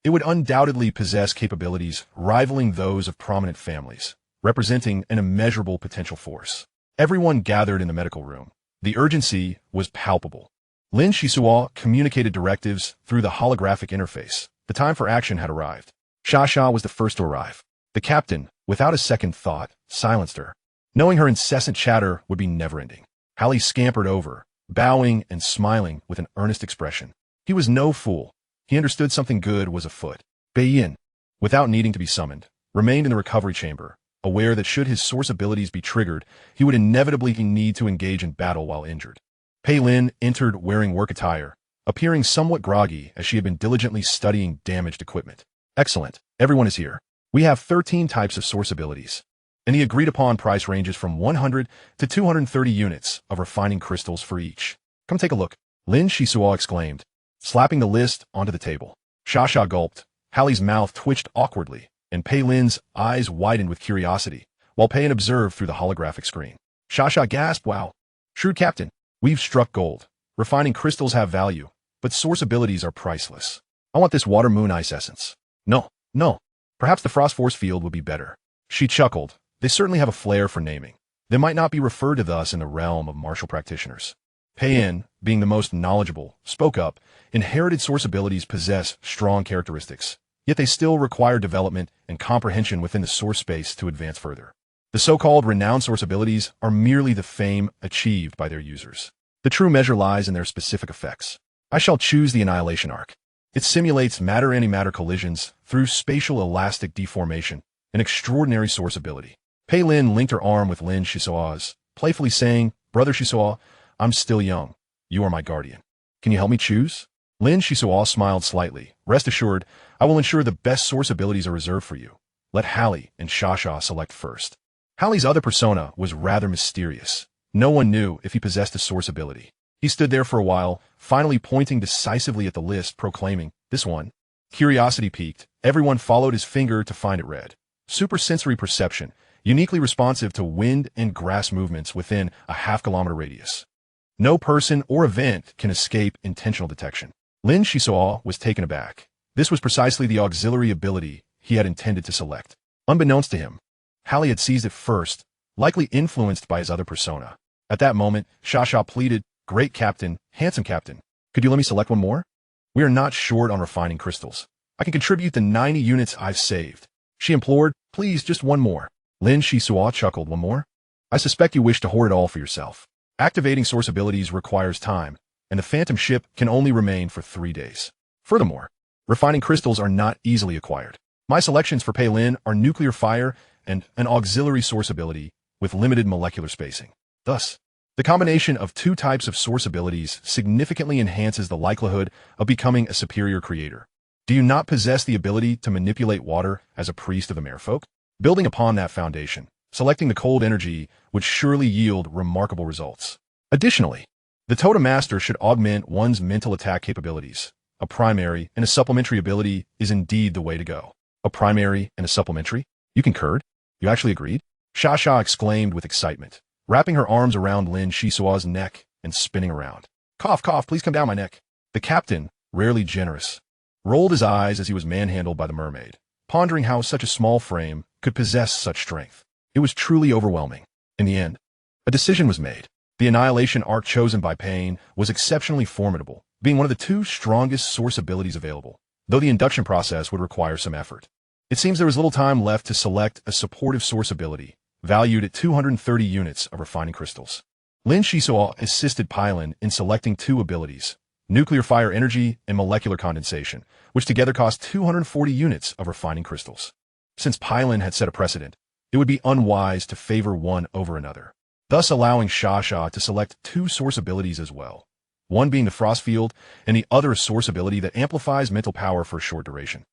it would undoubtedly possess capabilities rivaling those of prominent families, representing an immeasurable potential force. Everyone gathered in the medical room. The urgency was palpable. Lin Xisuo communicated directives through the holographic interface. The time for action had arrived. Xia was the first to arrive. The captain, without a second thought, silenced her, knowing her incessant chatter would be never-ending. Hallie scampered over, bowing and smiling with an earnest expression. He was no fool. He understood something good was afoot. Beiyin, without needing to be summoned, remained in the recovery chamber, aware that should his source abilities be triggered, he would inevitably need to engage in battle while injured. Pei Lin entered wearing work attire, appearing somewhat groggy as she had been diligently studying damaged equipment. Excellent. Everyone is here. We have 13 types of source abilities, and the agreed-upon price ranges from 100 to 230 units of refining crystals for each. Come take a look, Lin Xisuo exclaimed, slapping the list onto the table. Xia gulped, Hallie's mouth twitched awkwardly, and Pei Lin's eyes widened with curiosity, while Pei observed through the holographic screen. Xia gasped, wow. Shrewd captain, we've struck gold. Refining crystals have value, but source abilities are priceless. I want this water moon ice essence. No. Perhaps the frost force field would be better. She chuckled. They certainly have a flair for naming. They might not be referred to thus in the realm of martial practitioners. Pei-In, being the most knowledgeable, spoke up. Inherited source abilities possess strong characteristics, yet they still require development and comprehension within the source space to advance further. The so-called renowned source abilities are merely the fame achieved by their users. The true measure lies in their specific effects. I shall choose the Annihilation Arc. It simulates matter-antimatter collisions through spatial elastic deformation, an extraordinary source ability. Pei Lin linked her arm with Lin Xisuo's, playfully saying, Brother Xisuo, I'm still young. You are my guardian. Can you help me choose? Lin Xisuo smiled slightly. Rest assured, I will ensure the best source abilities are reserved for you. Let Hallie and Xia select first. Hallie's other persona was rather mysterious. No one knew if he possessed a source ability. He stood there for a while, finally pointing decisively at the list, proclaiming, this one. Curiosity piqued. Everyone followed his finger to find it read. Supersensory perception, uniquely responsive to wind and grass movements within a half-kilometer radius. No person or event can escape intentional detection. Lin Xisuo was taken aback. This was precisely the auxiliary ability he had intended to select. Unbeknownst to him, Hallie had seized it first, likely influenced by his other persona. At that moment, Xia pleaded, Great Captain, handsome Captain, could you let me select one more? We are not short on refining crystals. I can contribute the 90 units I've saved. She implored, please, just one more. Lin Xisuo chuckled, one more? I suspect you wish to hoard it all for yourself. Activating source abilities requires time, and the Phantom ship can only remain for 3 days. Furthermore, refining crystals are not easily acquired. My selections for Pei Lin are nuclear fire and an auxiliary source ability with limited molecular spacing. Thus, the combination of 2 types of source abilities significantly enhances the likelihood of becoming a superior creator. Do you not possess the ability to manipulate water as a priest of the merfolk? Building upon that foundation, selecting the cold energy would surely yield remarkable results. Additionally, the Totem Master should augment one's mental attack capabilities. A primary and a supplementary ability is indeed the way to go. A primary and a supplementary? You concurred? You actually agreed? Xia exclaimed with excitement, wrapping her arms around Lin Xisuo's neck and spinning around. Cough, please come down my neck. The captain, rarely generous, rolled his eyes as he was manhandled by the mermaid, pondering how such a small frame could possess such strength. It was truly overwhelming. In the end, a decision was made. The Annihilation Arc chosen by Pain was exceptionally formidable, being one of the 2 strongest source abilities available, though the induction process would require some effort. It seems there was little time left to select a supportive source ability, valued at 230 units of refining crystals. Lin Xisuo assisted Pylon in selecting 2 abilities, nuclear fire energy and molecular condensation, which together cost 240 units of refining crystals. Since Pylon had set a precedent, it would be unwise to favor one over another, thus allowing Xia to select 2 source abilities as well, one being the frost field and the other a source ability that amplifies mental power for a short duration,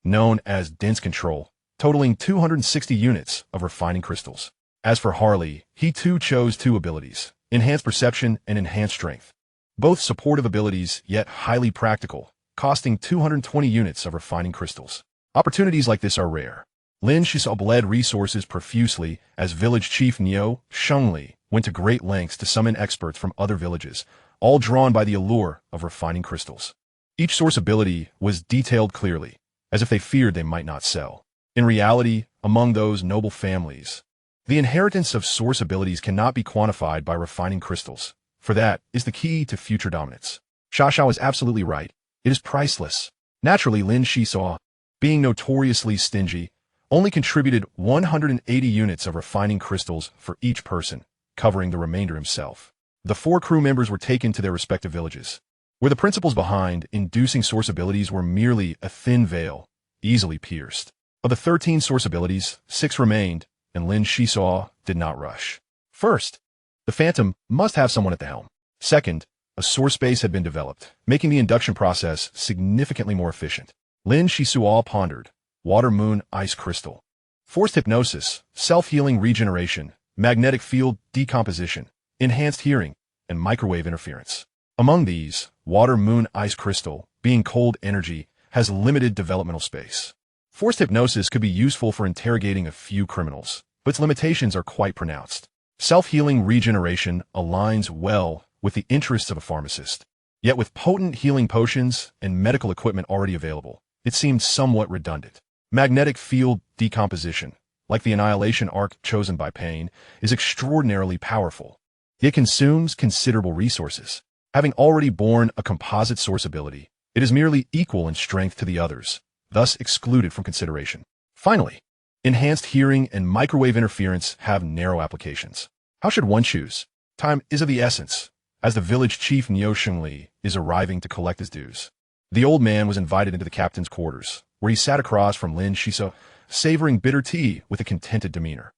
known as dense control, totaling 260 units of refining crystals. As for Harley, he too chose 2 abilities, enhanced perception and enhanced strength. Both supportive abilities, yet highly practical, costing 220 units of refining crystals. Opportunities like this are rare. Lin Xisuo bled resources profusely as village chief Niu Shengli went to great lengths to summon experts from other villages, all drawn by the allure of refining crystals. Each source ability was detailed clearly, as if they feared they might not sell. In reality, among those noble families, the inheritance of source abilities cannot be quantified by refining crystals, for that is the key to future dominance. Xiao is absolutely right. It is priceless. Naturally, Lin Xisuo, being notoriously stingy, only contributed 180 units of refining crystals for each person, covering the remainder himself. The 4 crew members were taken to their respective villages, where the principles behind inducing source abilities were merely a thin veil, easily pierced. Of the 13 source abilities, 6 remained, and Lin Xisuo did not rush. First, the Phantom must have someone at the helm. Second, a source base had been developed, making the induction process significantly more efficient. Lin Xisuo pondered. Water, moon, ice crystal. Forced hypnosis, self-healing regeneration, magnetic field decomposition, enhanced hearing, and microwave interference. Among these, water, moon, ice crystal, being cold energy, has limited developmental space. Forced hypnosis could be useful for interrogating a few criminals, but its limitations are quite pronounced. Self-healing regeneration aligns well with the interests of a pharmacist. Yet with potent healing potions and medical equipment already available, it seemed somewhat redundant. Magnetic field decomposition, like the annihilation arc chosen by Pain, is extraordinarily powerful. It consumes considerable resources. Having already borne a composite source ability, it is merely equal in strength to the others, thus excluded from consideration. Finally, enhanced hearing and microwave interference have narrow applications. How should one choose? Time is of the essence, as the village chief Niu Shengli is arriving to collect his dues. The old man was invited into the captain's quarters, where he sat across from Lin Xisuo, savoring bitter tea with a contented demeanor.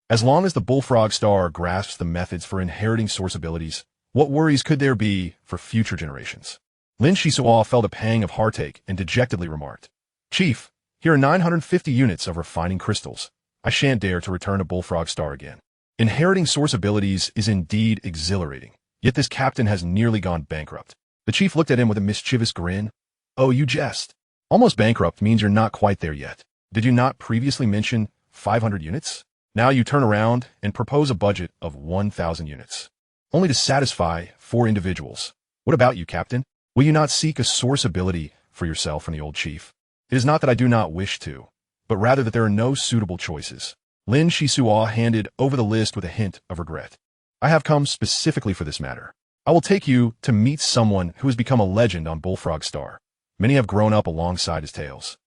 As long as the bullfrog star grasps the methods for inheriting source abilities, what worries could there be for future generations? Lin Xisuo felt a pang of heartache and dejectedly remarked, "Chief, here are 950 units of refining crystals. I shan't dare to return a bullfrog star again." Inheriting source abilities is indeed exhilarating, yet this captain has nearly gone bankrupt. The chief looked at him with a mischievous grin. "Oh, you jest. Almost bankrupt means you're not quite there yet. Did you not previously mention 500 units? Now you turn around and propose a budget of 1,000 units. Only to satisfy 4 individuals. What about you, Captain? Will you not seek a source ability for yourself from the old chief? It is not that I do not wish to, but rather that there are no suitable choices." Lin Xisuo handed over the list with a hint of regret. "I have come specifically for this matter. I will take you to meet someone who has become a legend on Bullfrog Star. Many have grown up alongside his tales,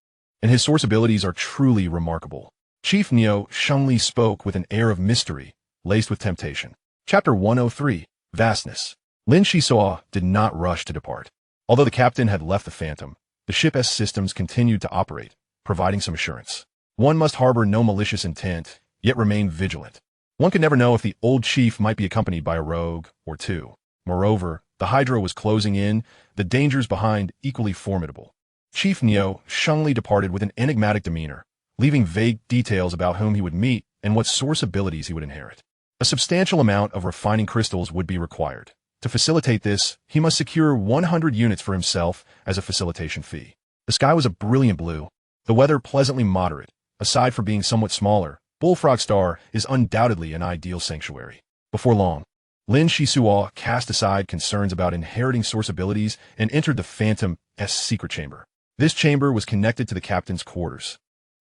and his source abilities are truly remarkable." Chief Niu Shengli spoke with an air of mystery, laced with temptation. Chapter 103, Vastness. Lin Xisuo did not rush to depart. Although the captain had left the Phantom, the ship's systems continued to operate, providing some assurance. One must harbor no malicious intent, yet remain vigilant. One could never know if the old chief might be accompanied by a rogue or 2. Moreover, the Hydra was closing in, the dangers behind equally formidable. Chief Niu Shengli departed with an enigmatic demeanor, leaving vague details about whom he would meet and what source abilities he would inherit. A substantial amount of refining crystals would be required. To facilitate this, he must secure 100 units for himself as a facilitation fee. The sky was a brilliant blue, the weather pleasantly moderate. Aside from being somewhat smaller, Bullfrog Star is undoubtedly an ideal sanctuary. Before long, Lin Xisuo cast aside concerns about inheriting source abilities and entered the Phantom's secret chamber. This chamber was connected to the captain's quarters,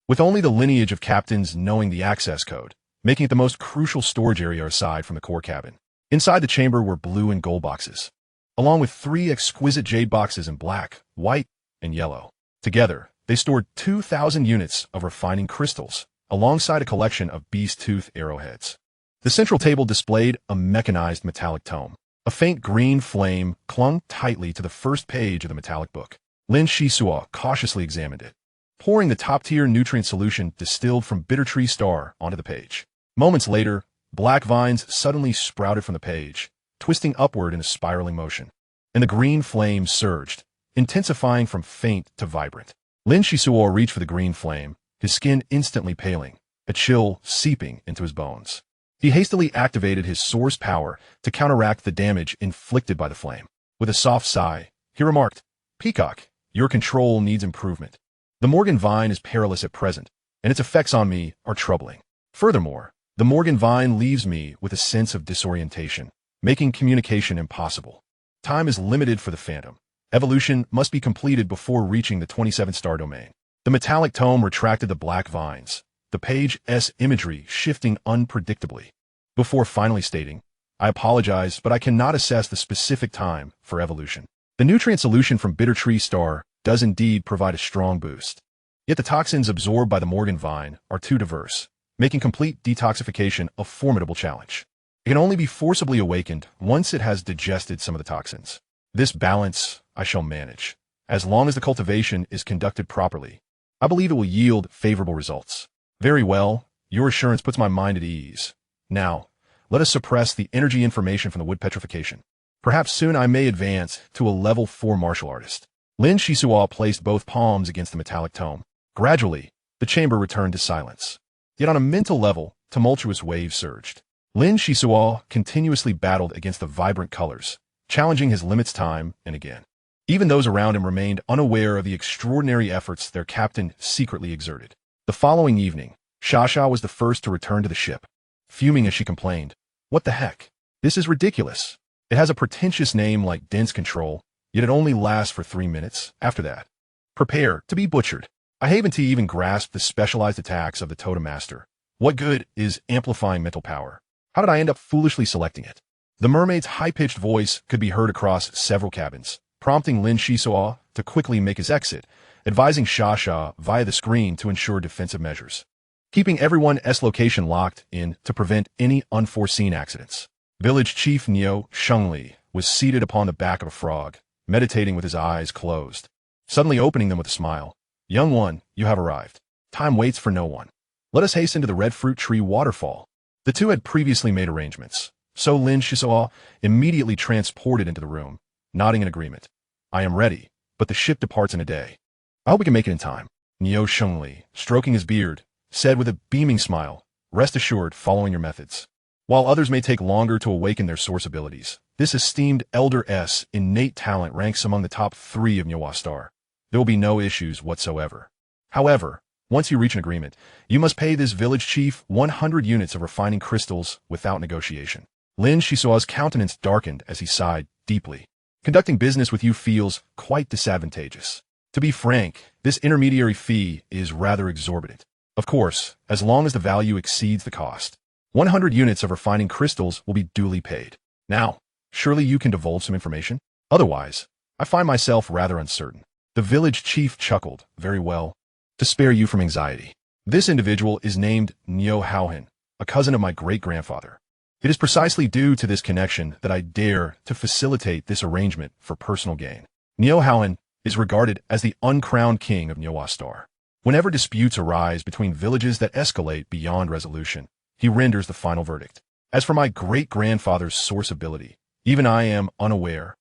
with only the lineage of captains knowing the access code, making it the most crucial storage area aside from the core cabin. Inside the chamber were blue and gold boxes, along with 3 exquisite jade boxes in black, white, and yellow. Together, they stored 2,000 units of refining crystals, alongside a collection of beast tooth arrowheads. The central table displayed a mechanized metallic tome. A faint green flame clung tightly to the first page of the metallic book. Lin Xisuo cautiously examined it, pouring the top-tier nutrient solution distilled from Bitter Tree Star onto the page. Moments later, black vines suddenly sprouted from the page, twisting upward in a spiraling motion, and the green flame surged, intensifying from faint to vibrant. Lin Xisuo reached for the green flame, his skin instantly paling, a chill seeping into his bones. He hastily activated his source power to counteract the damage inflicted by the flame. With a soft sigh, he remarked, "Peacock, Your control needs improvement. The Morgan vine is perilous at present, and its effects on me are troubling. Furthermore, the Morgan vine leaves me with a sense of disorientation, making communication impossible. Time is limited for the Phantom. Evolution must be completed before reaching the 27-star domain. The metallic tome retracted the black vines, the page's imagery shifting unpredictably. Before finally stating, I apologize, but I cannot assess the specific time for evolution. The nutrient solution from Bitter Tree Star does indeed provide a strong boost. Yet the toxins absorbed by the Morgan vine are too diverse, making complete detoxification a formidable challenge. It can only be forcibly awakened once it has digested some of the toxins. This balance I shall manage. As long as the cultivation is conducted properly, I believe it will yield favorable results. Very well, your assurance puts my mind at ease. Now, let us suppress the energy information from the wood petrification. Perhaps soon I may advance to a level 4 martial artist. Lin Xisuo placed both palms against the metallic tome. Gradually, the chamber returned to silence. Yet on a mental level, tumultuous waves surged. Lin Xisuo continuously battled against the vibrant colors, challenging his limits time and again. Even those around him remained unaware of the extraordinary efforts their captain secretly exerted. The following evening, Shasha was the first to return to the ship. Fuming as she complained, "What the heck? This is ridiculous. It has a pretentious name like Dense Control, yet it only lasts for 3 minutes. After that, prepare to be butchered." I haven't even grasped the specialized attacks of the Totem Master. What good is amplifying mental power? How did I end up foolishly selecting it? The mermaid's high-pitched voice could be heard across several cabins, prompting Lin Xisuo to quickly make his exit, advising Shasha via the screen to ensure defensive measures, keeping everyone's location locked in to prevent any unforeseen accidents. Village Chief Neo Shengli was seated upon the back of a frog, meditating with his eyes closed, suddenly opening them with a smile. "Young one, you have arrived. Time waits for no one. Let us hasten to the Red Fruit Tree waterfall." The two had previously made arrangements, so Lin Xisuo immediately transported into the room, nodding in agreement. "I am ready, but the ship departs in a day. I hope we can make it in time." Neo Shengli, stroking his beard, said with a beaming smile, "Rest assured, following your methods. While others may take longer to awaken their source abilities, this esteemed Elder's innate talent ranks among the top 3 of Nyowa Star. There will be no issues whatsoever. However, once you reach an agreement, you must pay this village chief 100 units of refining crystals without negotiation." Lin Xisuo's countenance darkened as he sighed deeply. "Conducting business with you feels quite disadvantageous. To be frank, this intermediary fee is rather exorbitant. Of course, as long as the value exceeds the cost, 100 units of refining crystals will be duly paid. Now, surely you can divulge some information? Otherwise, I find myself rather uncertain." The village chief chuckled. "Very well. To spare you from anxiety, this individual is named Neo Haohan, a cousin of my great-grandfather. It is precisely due to this connection that I dare to facilitate this arrangement for personal gain. Neo Haohan is regarded as the uncrowned king of Nyowa Star. Whenever disputes arise between villages that escalate beyond resolution, he renders the final verdict. As for my great-grandfather's source ability, even I am unaware,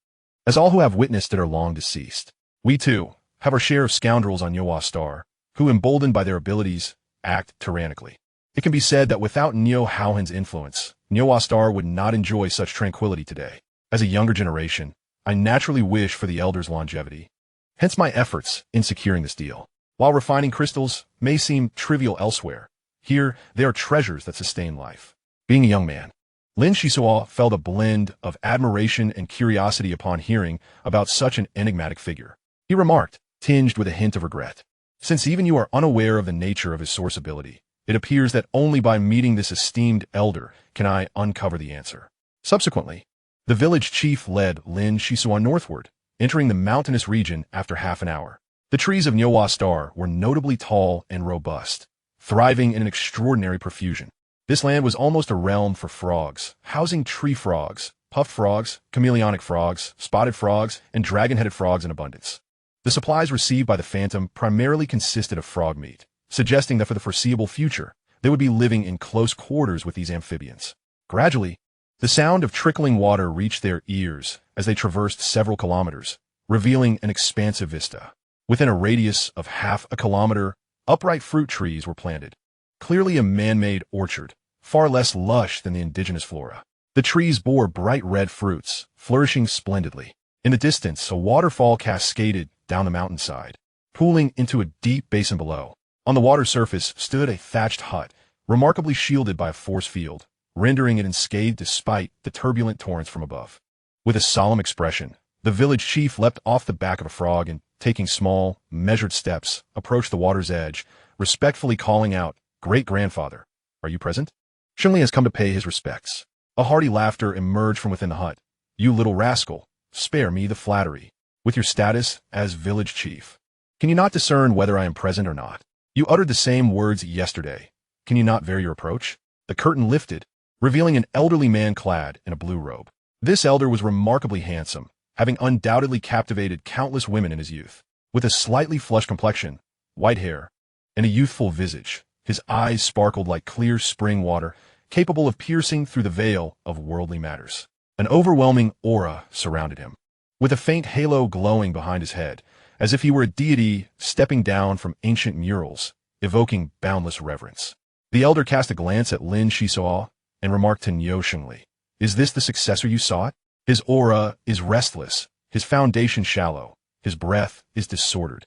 as all who have witnessed it are long deceased. We, too, have our share of scoundrels on Nyowa Star, who, emboldened by their abilities, act tyrannically. It can be said that without Neo Haohan's influence, Nyowa Star would not enjoy such tranquility today. As a younger generation, I naturally wish for the Elder's longevity. Hence my efforts in securing this deal. While refining crystals may seem trivial elsewhere, here they are treasures that sustain life." Being a young man, Lin Xisuo felt a blend of admiration and curiosity upon hearing about such an enigmatic figure. He remarked, tinged with a hint of regret, "Since even you are unaware of the nature of his source ability, it appears that only by meeting this esteemed elder can I uncover the answer." Subsequently, the village chief led Lin Xisuo northward, entering the mountainous region after half an hour. The trees of Nyowa Star were notably tall and robust, thriving in an extraordinary profusion. This land was almost a realm for frogs, housing tree frogs, puffed frogs, chameleonic frogs, spotted frogs, and dragon-headed frogs in abundance. The supplies received by the Phantom primarily consisted of frog meat, suggesting that for the foreseeable future, they would be living in close quarters with these amphibians. Gradually, the sound of trickling water reached their ears as they traversed several kilometers, revealing an expansive vista. Within a radius of half a kilometer, upright fruit trees were planted, clearly a man-made orchard, far less lush than the indigenous flora. The trees bore bright red fruits, flourishing splendidly. In the distance, a waterfall cascaded down the mountainside, pooling into a deep basin below. On the water surface stood a thatched hut, remarkably shielded by a force field, rendering it unscathed despite the turbulent torrents from above. With a solemn expression, the village chief leapt off the back of a frog and, taking small, measured steps, approached the water's edge, respectfully calling out, "Great-grandfather, are you present?" Shengli has come to pay his respects. A hearty laughter emerged from within the hut. "You little rascal, spare me the flattery. With your status as village chief, can you not discern whether I am present or not? You uttered the same words yesterday. Can you not vary your approach?" The curtain lifted, revealing an elderly man clad in a blue robe. This elder was remarkably handsome, having undoubtedly captivated countless women in his youth. With a slightly flushed complexion, white hair, and a youthful visage, his eyes sparkled like clear spring water, capable of piercing through the veil of worldly matters. An overwhelming aura surrounded him, with a faint halo glowing behind his head, as if he were a deity stepping down from ancient murals, evoking boundless reverence. The elder cast a glance at Lin Xisuo and remarked to Niu Shengli, "Is this the successor you sought? His aura is restless, his foundation shallow, his breath is disordered,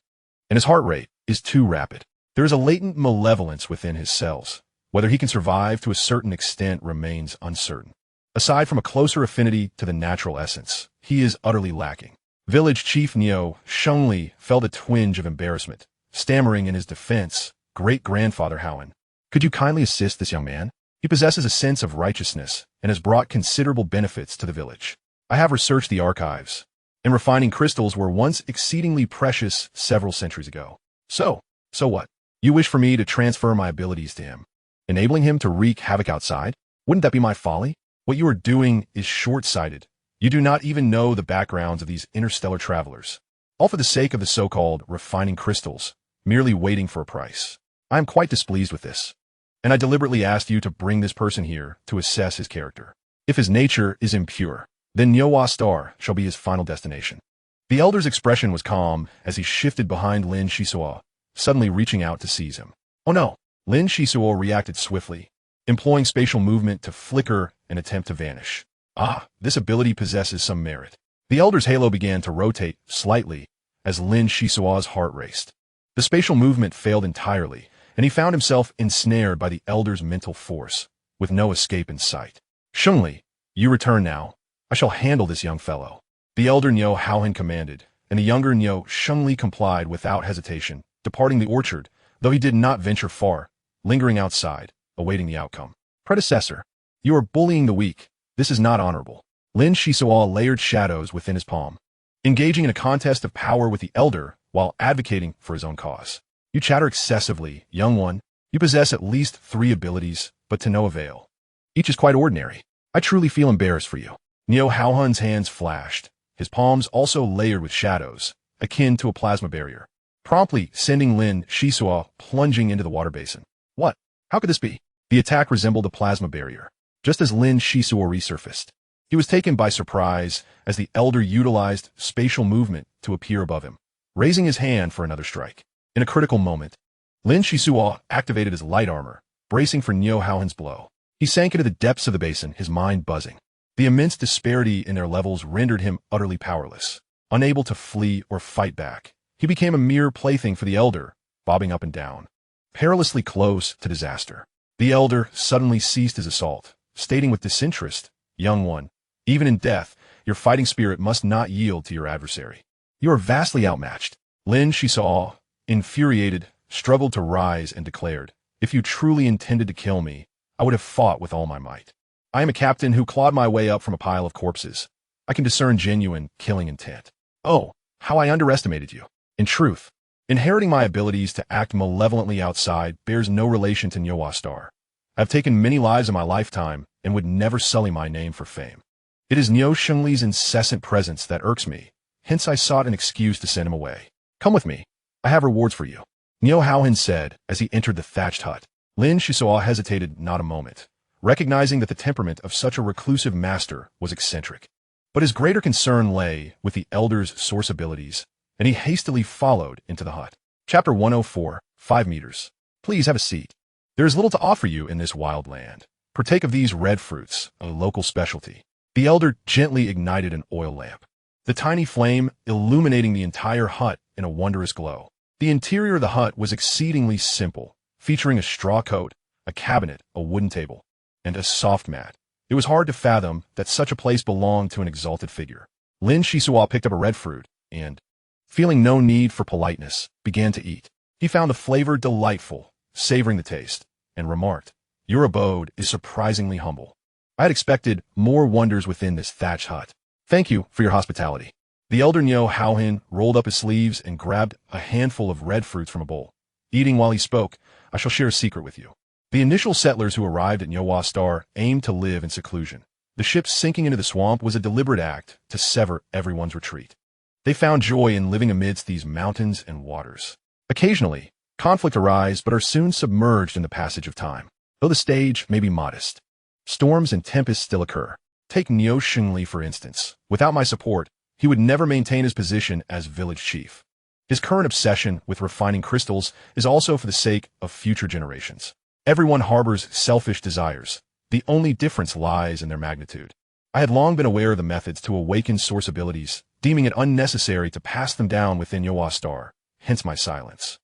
and his heart rate is too rapid. There is a latent malevolence within his cells. Whether he can survive to a certain extent remains uncertain. Aside from a closer affinity to the natural essence, he is utterly lacking." Village Chief Niu Shengli felt a twinge of embarrassment, stammering in his defense, "Great-grandfather Howen, could you kindly assist this young man? He possesses a sense of righteousness and has brought considerable benefits to the village. I have researched the archives, and refining crystals were once exceedingly precious several centuries ago. So what? You wish for me to transfer my abilities to him, enabling him to wreak havoc outside? Wouldn't that be my folly? What you are doing is short-sighted. You do not even know the backgrounds of these interstellar travelers, all for the sake of the so-called refining crystals, merely waiting for a price. I am quite displeased with this, and I deliberately asked you to bring this person here to assess his character. If his nature is impure, then Nyowa Star shall be his final destination." The elder's expression was calm as he shifted behind Lin Xisuo, suddenly reaching out to seize him. "Oh no!" Lin Xisuo reacted swiftly, employing spatial movement to flicker and attempt to vanish. "Ah, this ability possesses some merit." The elder's halo began to rotate slightly as Lin Xisuo's heart raced. The spatial movement failed entirely, and he found himself ensnared by the elder's mental force, with no escape in sight. "Shengli, you return now. I shall handle this young fellow." The elder Niu Haohan commanded, and the younger Niu Shengli complied without hesitation, departing the orchard, though he did not venture far, lingering outside, awaiting the outcome. "Predecessor, you are bullying the weak. This is not honorable." Lin Xisuo layered shadows within his palm, engaging in a contest of power with the elder while advocating for his own cause. "You chatter excessively, young one. You possess at least 3 abilities, but to no avail. Each is quite ordinary. I truly feel embarrassed for you." Niu Haohan's hands flashed, his palms also layered with shadows, akin to a plasma barrier, promptly sending Lin Xisuo plunging into the water basin. "What? How could this be?" The attack resembled a plasma barrier, just as Lin Xisuo resurfaced. He was taken by surprise as the elder utilized spatial movement to appear above him, raising his hand for another strike. In a critical moment, Lin Xisuo activated his light armor, bracing for Niu Haohan's blow. He sank into the depths of the basin, his mind buzzing. The immense disparity in their levels rendered him utterly powerless. Unable to flee or fight back, he became a mere plaything for the elder, bobbing up and down, perilously close to disaster. The elder suddenly ceased his assault, stating with disinterest, "Young one, even in death, your fighting spirit must not yield to your adversary. You are vastly outmatched." Lin Xisuo, infuriated, struggled to rise and declared, "If you truly intended to kill me, I would have fought with all my might. I am a captain who clawed my way up from a pile of corpses. I can discern genuine killing intent. Oh, how I underestimated you. In truth, inheriting my abilities to act malevolently outside bears no relation to Nyowa Star. I have taken many lives in my lifetime and would never sully my name for fame. It is Niu Shengli's incessant presence that irks me, hence I sought an excuse to send him away. Come with me. I have rewards for you." Niu Haohan said as he entered the thatched hut. Lin Xisuo hesitated not a moment, recognizing that the temperament of such a reclusive master was eccentric. But his greater concern lay with the elder's source abilities, and he hastily followed into the hut. Chapter 104, 5 meters. "Please have a seat. There is little to offer you in this wild land. Partake of these red fruits, a local specialty." The elder gently ignited an oil lamp, the tiny flame illuminating the entire hut in in a wondrous glow. The interior of the hut was exceedingly simple, featuring a straw coat, a cabinet, a wooden table, and a soft mat. It was hard to fathom that such a place belonged to an exalted figure. Lin Xisuo picked up a red fruit and, feeling no need for politeness, began to eat. He found the flavor delightful, savoring the taste, and remarked, "Your abode is surprisingly humble. I had expected more wonders within this thatched hut. Thank you for your hospitality." The elder Niu Haohan rolled up his sleeves and grabbed a handful of red fruits from a bowl. Eating while he spoke, "I shall share a secret with you." The initial settlers who arrived at Niuhua Star aimed to live in seclusion. The ship sinking into the swamp was a deliberate act to sever everyone's retreat. They found joy in living amidst these mountains and waters. Occasionally, conflict arise but are soon submerged in the passage of time. Though the stage may be modest, storms and tempests still occur. Take Niu Xingli, for instance. Without my support, he would never maintain his position as village chief. His current obsession with refining crystals is also for the sake of future generations. Everyone harbors selfish desires. The only difference lies in their magnitude. I had long been aware of the methods to awaken source abilities, deeming it unnecessary to pass them down within Niuhua Star, hence my silence.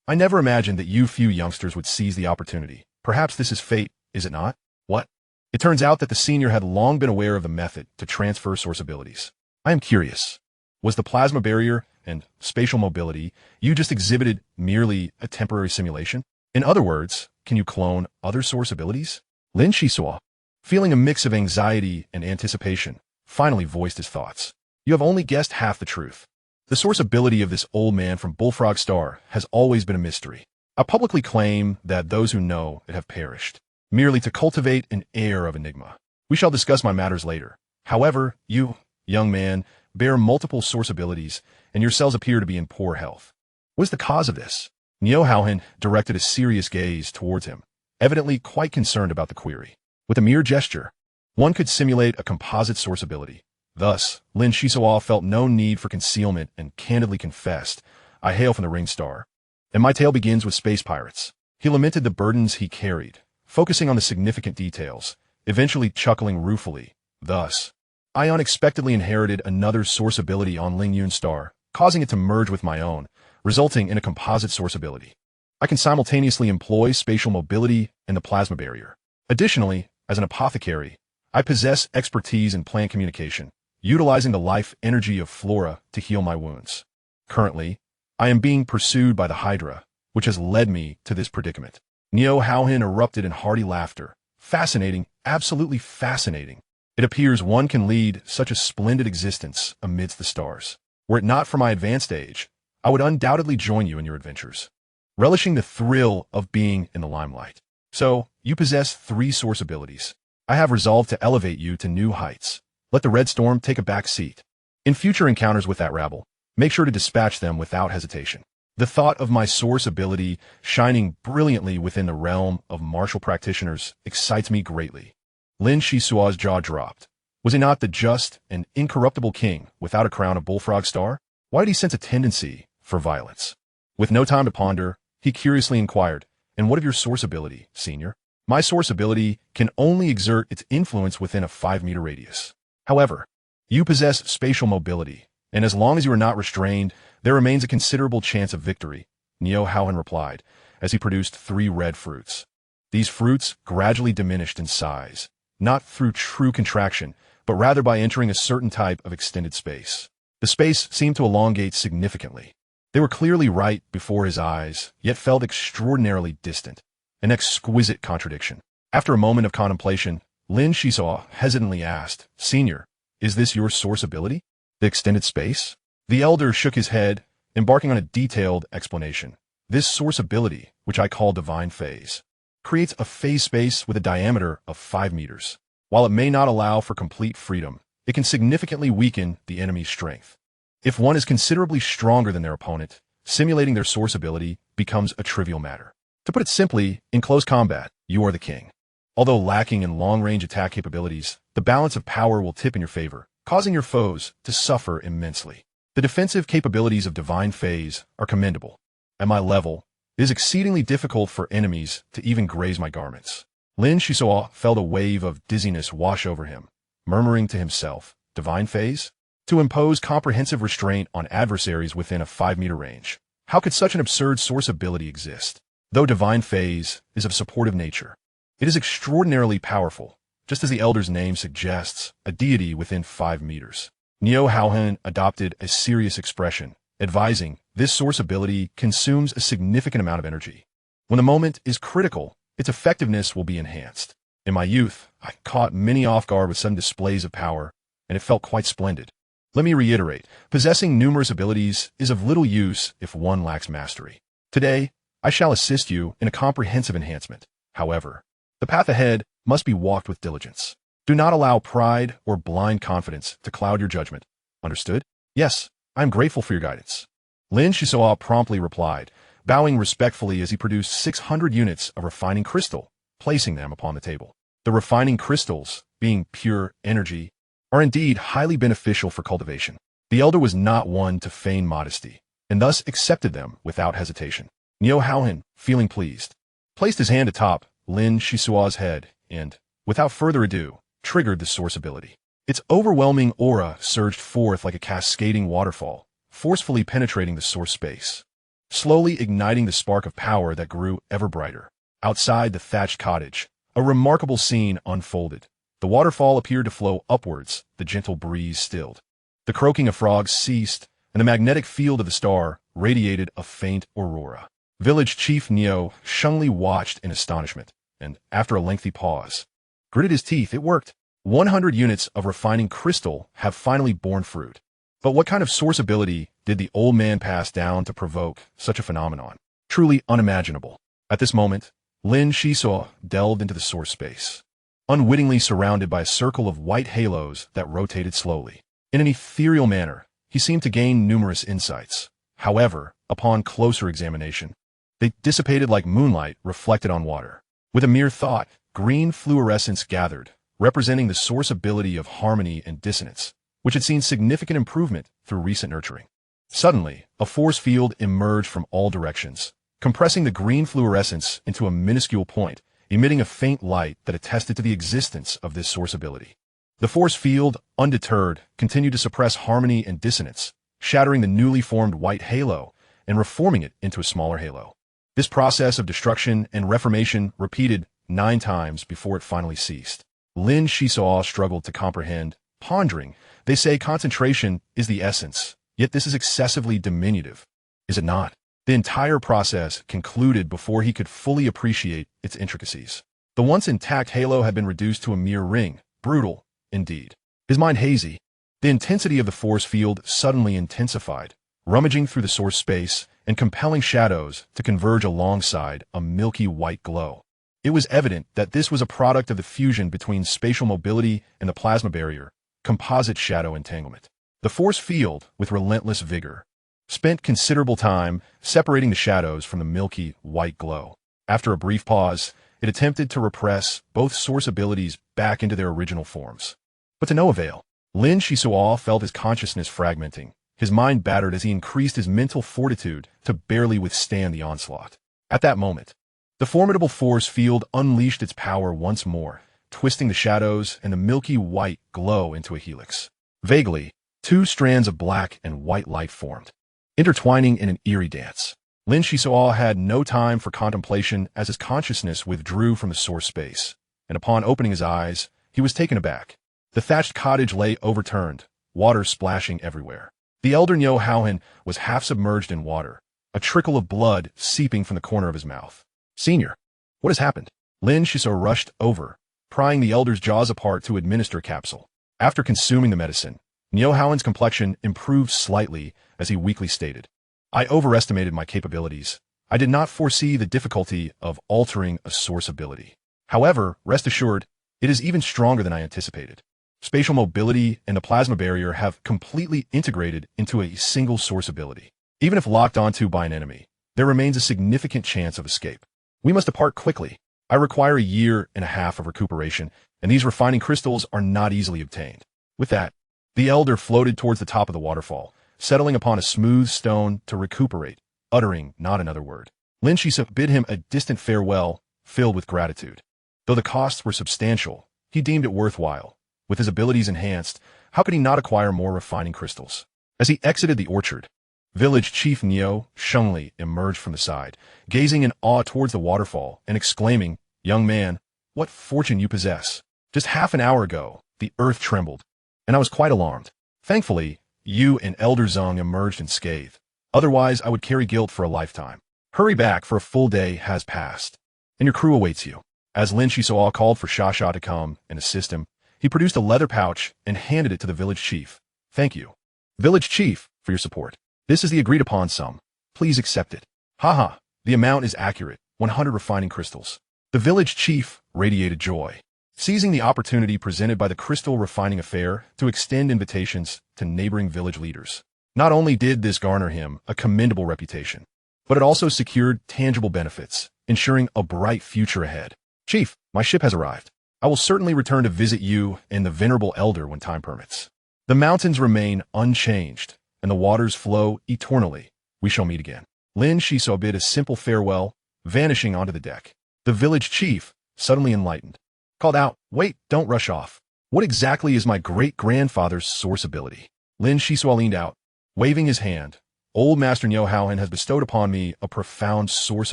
I never imagined that you few youngsters would seize the opportunity. Perhaps this is fate, is it not? What? It turns out that the senior had long been aware of the method to transfer source abilities. I am curious. Was the plasma barrier and spatial mobility you just exhibited merely a temporary simulation? In other words, can you clone other source abilities? Lin Xisuo, feeling a mix of anxiety and anticipation, finally voiced his thoughts. You have only guessed half the truth. The source ability of this old man from Bullfrog Star has always been a mystery. I publicly claim that those who know it have perished, merely to cultivate an air of enigma. We shall discuss my matters later. However, you, young man, bear multiple source abilities, and your cells appear to be in poor health. What is the cause of this? Niu Haohan directed a serious gaze towards him, evidently quite concerned about the query. With a mere gesture, one could simulate a composite source ability. Thus, Lin Xisuo felt no need for concealment and candidly confessed, "I hail from the Ring Star, and my tale begins with space pirates." He lamented the burdens he carried, focusing on the significant details, eventually chuckling ruefully. Thus, I unexpectedly inherited another source ability on Ling Yun Star, causing it to merge with my own, resulting in a composite source ability. I can simultaneously employ spatial mobility and the plasma barrier. Additionally, as an apothecary, I possess expertise in plant communication, utilizing the life energy of flora to heal my wounds. Currently, I am being pursued by the Hydra, which has led me to this predicament. Niu Haohan erupted in hearty laughter. Fascinating, absolutely fascinating. It appears one can lead such a splendid existence amidst the stars. Were it not for my advanced age, I would undoubtedly join you in your adventures, relishing the thrill of being in the limelight. So, you possess 3 source abilities. I have resolved to elevate you to new heights. Let the Red Storm take a back seat. In future encounters with that rabble, make sure to dispatch them without hesitation. The thought of my source ability shining brilliantly within the realm of martial practitioners excites me greatly. Lin Xisuo's jaw dropped. Was he not the just and incorruptible king without a crown of Bullfrog Star? Why did he sense a tendency for violence? With no time to ponder, he curiously inquired, "And what of your source ability, senior?" "My source ability can only exert its influence within a 5-meter radius. However, you possess spatial mobility, and as long as you are not restrained, there remains a considerable chance of victory," Niu Haohan replied, as he produced 3 red fruits. These fruits gradually diminished in size, not through true contraction, but rather by entering a certain type of extended space. The space seemed to elongate significantly. They were clearly right before his eyes, yet felt extraordinarily distant. An exquisite contradiction. After a moment of contemplation, Lin Xisuo hesitantly asked, "Senior, is this your source ability? The extended space?" The elder shook his head, embarking on a detailed explanation. "This source ability, which I call divine phase, creates a phase space with a diameter of 5 meters. While it may not allow for complete freedom, it can significantly weaken the enemy's strength. If one is considerably stronger than their opponent, simulating their source ability becomes a trivial matter. To put it simply, in close combat, you are the king. Although lacking in long-range attack capabilities, the balance of power will tip in your favor, causing your foes to suffer immensely. The defensive capabilities of Divine Phase are commendable. At my level, it is exceedingly difficult for enemies to even graze my garments." Lin Xisuo felt a wave of dizziness wash over him, murmuring to himself, "Divine Phase? to impose comprehensive restraint on adversaries within a 5-meter range. How could such an absurd source ability exist? Though divine phase is of supportive nature, it is extraordinarily powerful, just as the elder's name suggests, a deity within 5 meters. Neo Haohan adopted a serious expression, advising this source ability consumes a significant amount of energy. When the moment is critical, its effectiveness will be enhanced. In my youth, I caught many off guard with sudden displays of power, and it felt quite splendid. Let me reiterate, possessing numerous abilities is of little use if one lacks mastery. Today, I shall assist you in a comprehensive enhancement. However, the path ahead must be walked with diligence. Do not allow pride or blind confidence to cloud your judgment. Understood? Yes, I am grateful for your guidance. Lin Xisuo promptly replied, bowing respectfully as he produced 600 units of refining crystal, placing them upon the table. The refining crystals, being pure energy, are indeed highly beneficial for cultivation. The elder was not one to feign modesty, and thus accepted them without hesitation. Neo Haohan, feeling pleased, placed his hand atop Lin Xisuo's head and, without further ado, triggered the source ability. Its overwhelming aura surged forth like a cascading waterfall, forcefully penetrating the source space, slowly igniting the spark of power that grew ever brighter. Outside the thatched cottage, a remarkable scene unfolded. The waterfall appeared to flow upwards, the gentle breeze stilled. The croaking of frogs ceased, and the magnetic field of the star radiated a faint aurora. Village Chief Neo Shungli watched in astonishment, and, after a lengthy pause, gritted his teeth. It worked. 100 units of refining crystal have finally borne fruit. But what kind of source ability did the old man pass down to provoke such a phenomenon? Truly unimaginable. At this moment, Lin Xisuo delved into the source space, unwittingly surrounded by a circle of white halos that rotated slowly. In an ethereal manner, he seemed to gain numerous insights. However, upon closer examination, they dissipated like moonlight reflected on water. With a mere thought, green fluorescence gathered, representing the source ability of harmony and dissonance, which had seen significant improvement through recent nurturing. Suddenly, a force field emerged from all directions, compressing the green fluorescence into a minuscule point, emitting a faint light that attested to the existence of this source ability. The force field, undeterred, continued to suppress harmony and dissonance, shattering the newly formed white halo and reforming it into a smaller halo. This process of destruction and reformation repeated 9 times before it finally ceased. Lin Xisuo struggled to comprehend, pondering. They say concentration is the essence, yet this is excessively diminutive. Is it not? The entire process concluded before he could fully appreciate its intricacies. The once intact halo had been reduced to a mere ring, brutal, indeed. His mind hazy. The intensity of the force field suddenly intensified, rummaging through the source space and compelling shadows to converge alongside a milky white glow. It was evident that this was a product of the fusion between spatial mobility and the plasma barrier, composite shadow entanglement. The force field, with relentless vigor, spent considerable time separating the shadows from the milky white glow. After a brief pause, it attempted to repress both source abilities back into their original forms. But to no avail. Lin Xisuo felt his consciousness fragmenting, his mind battered as he increased his mental fortitude to barely withstand the onslaught. At that moment, the formidable force field unleashed its power once more, twisting the shadows and the milky white glow into a helix. Vaguely, 2 strands of black and white light formed, intertwining in an eerie dance. Lin Xisuo had no time for contemplation as his consciousness withdrew from the source space, and upon opening his eyes, he was taken aback. The thatched cottage lay overturned, water splashing everywhere. The elder Neo Haohan was half submerged in water, a trickle of blood seeping from the corner of his mouth. "Senior, what has happened?" Lin Xisuo rushed over, prying the elder's jaws apart to administer a capsule. After consuming the medicine, Neo Haohan's complexion improved slightly as he weakly stated, "I overestimated my capabilities. I did not foresee the difficulty of altering a source ability. However, rest assured, it is even stronger than I anticipated. Spatial mobility and the plasma barrier have completely integrated into a single source ability. Even if locked onto by an enemy, there remains a significant chance of escape. We must depart quickly. I require 1.5 years of recuperation, and these refining crystals are not easily obtained." With that, the elder floated towards the top of the waterfall, settling upon a smooth stone to recuperate, uttering not another word. Lin Xisuo bid him a distant farewell, filled with gratitude. Though the costs were substantial, he deemed it worthwhile. With his abilities enhanced, how could he not acquire more refining crystals? As he exited the orchard, village chief Neo Shengli emerged from the side, gazing in awe towards the waterfall and exclaiming, "Young man, what fortune you possess. Just half an hour ago, the earth trembled, and I was quite alarmed. Thankfully, you and Elder Zhang emerged unscathed. Otherwise, I would carry guilt for a lifetime. Hurry back, for a full day has passed, and your crew awaits you." As Lin Xisuo called for Sha to come and assist him, he produced a leather pouch and handed it to the village chief. "Thank you, village chief, for your support. This is the agreed-upon sum. Please accept it." "Haha, the amount is accurate, 100 refining crystals." The village chief radiated joy, seizing the opportunity presented by the crystal refining affair to extend invitations to neighboring village leaders. Not only did this garner him a commendable reputation, but it also secured tangible benefits, ensuring a bright future ahead. "Chief, my ship has arrived. I will certainly return to visit you and the venerable elder when time permits. The mountains remain unchanged, and the waters flow eternally. We shall meet again." Lin Xisuo bid a simple farewell, vanishing onto the deck. The village chief, suddenly enlightened, called out, "Wait, don't rush off. What exactly is my great-grandfather's source ability?" Lin Xisuo leaned out, waving his hand. "Old Master Niu Haohan has bestowed upon me a profound source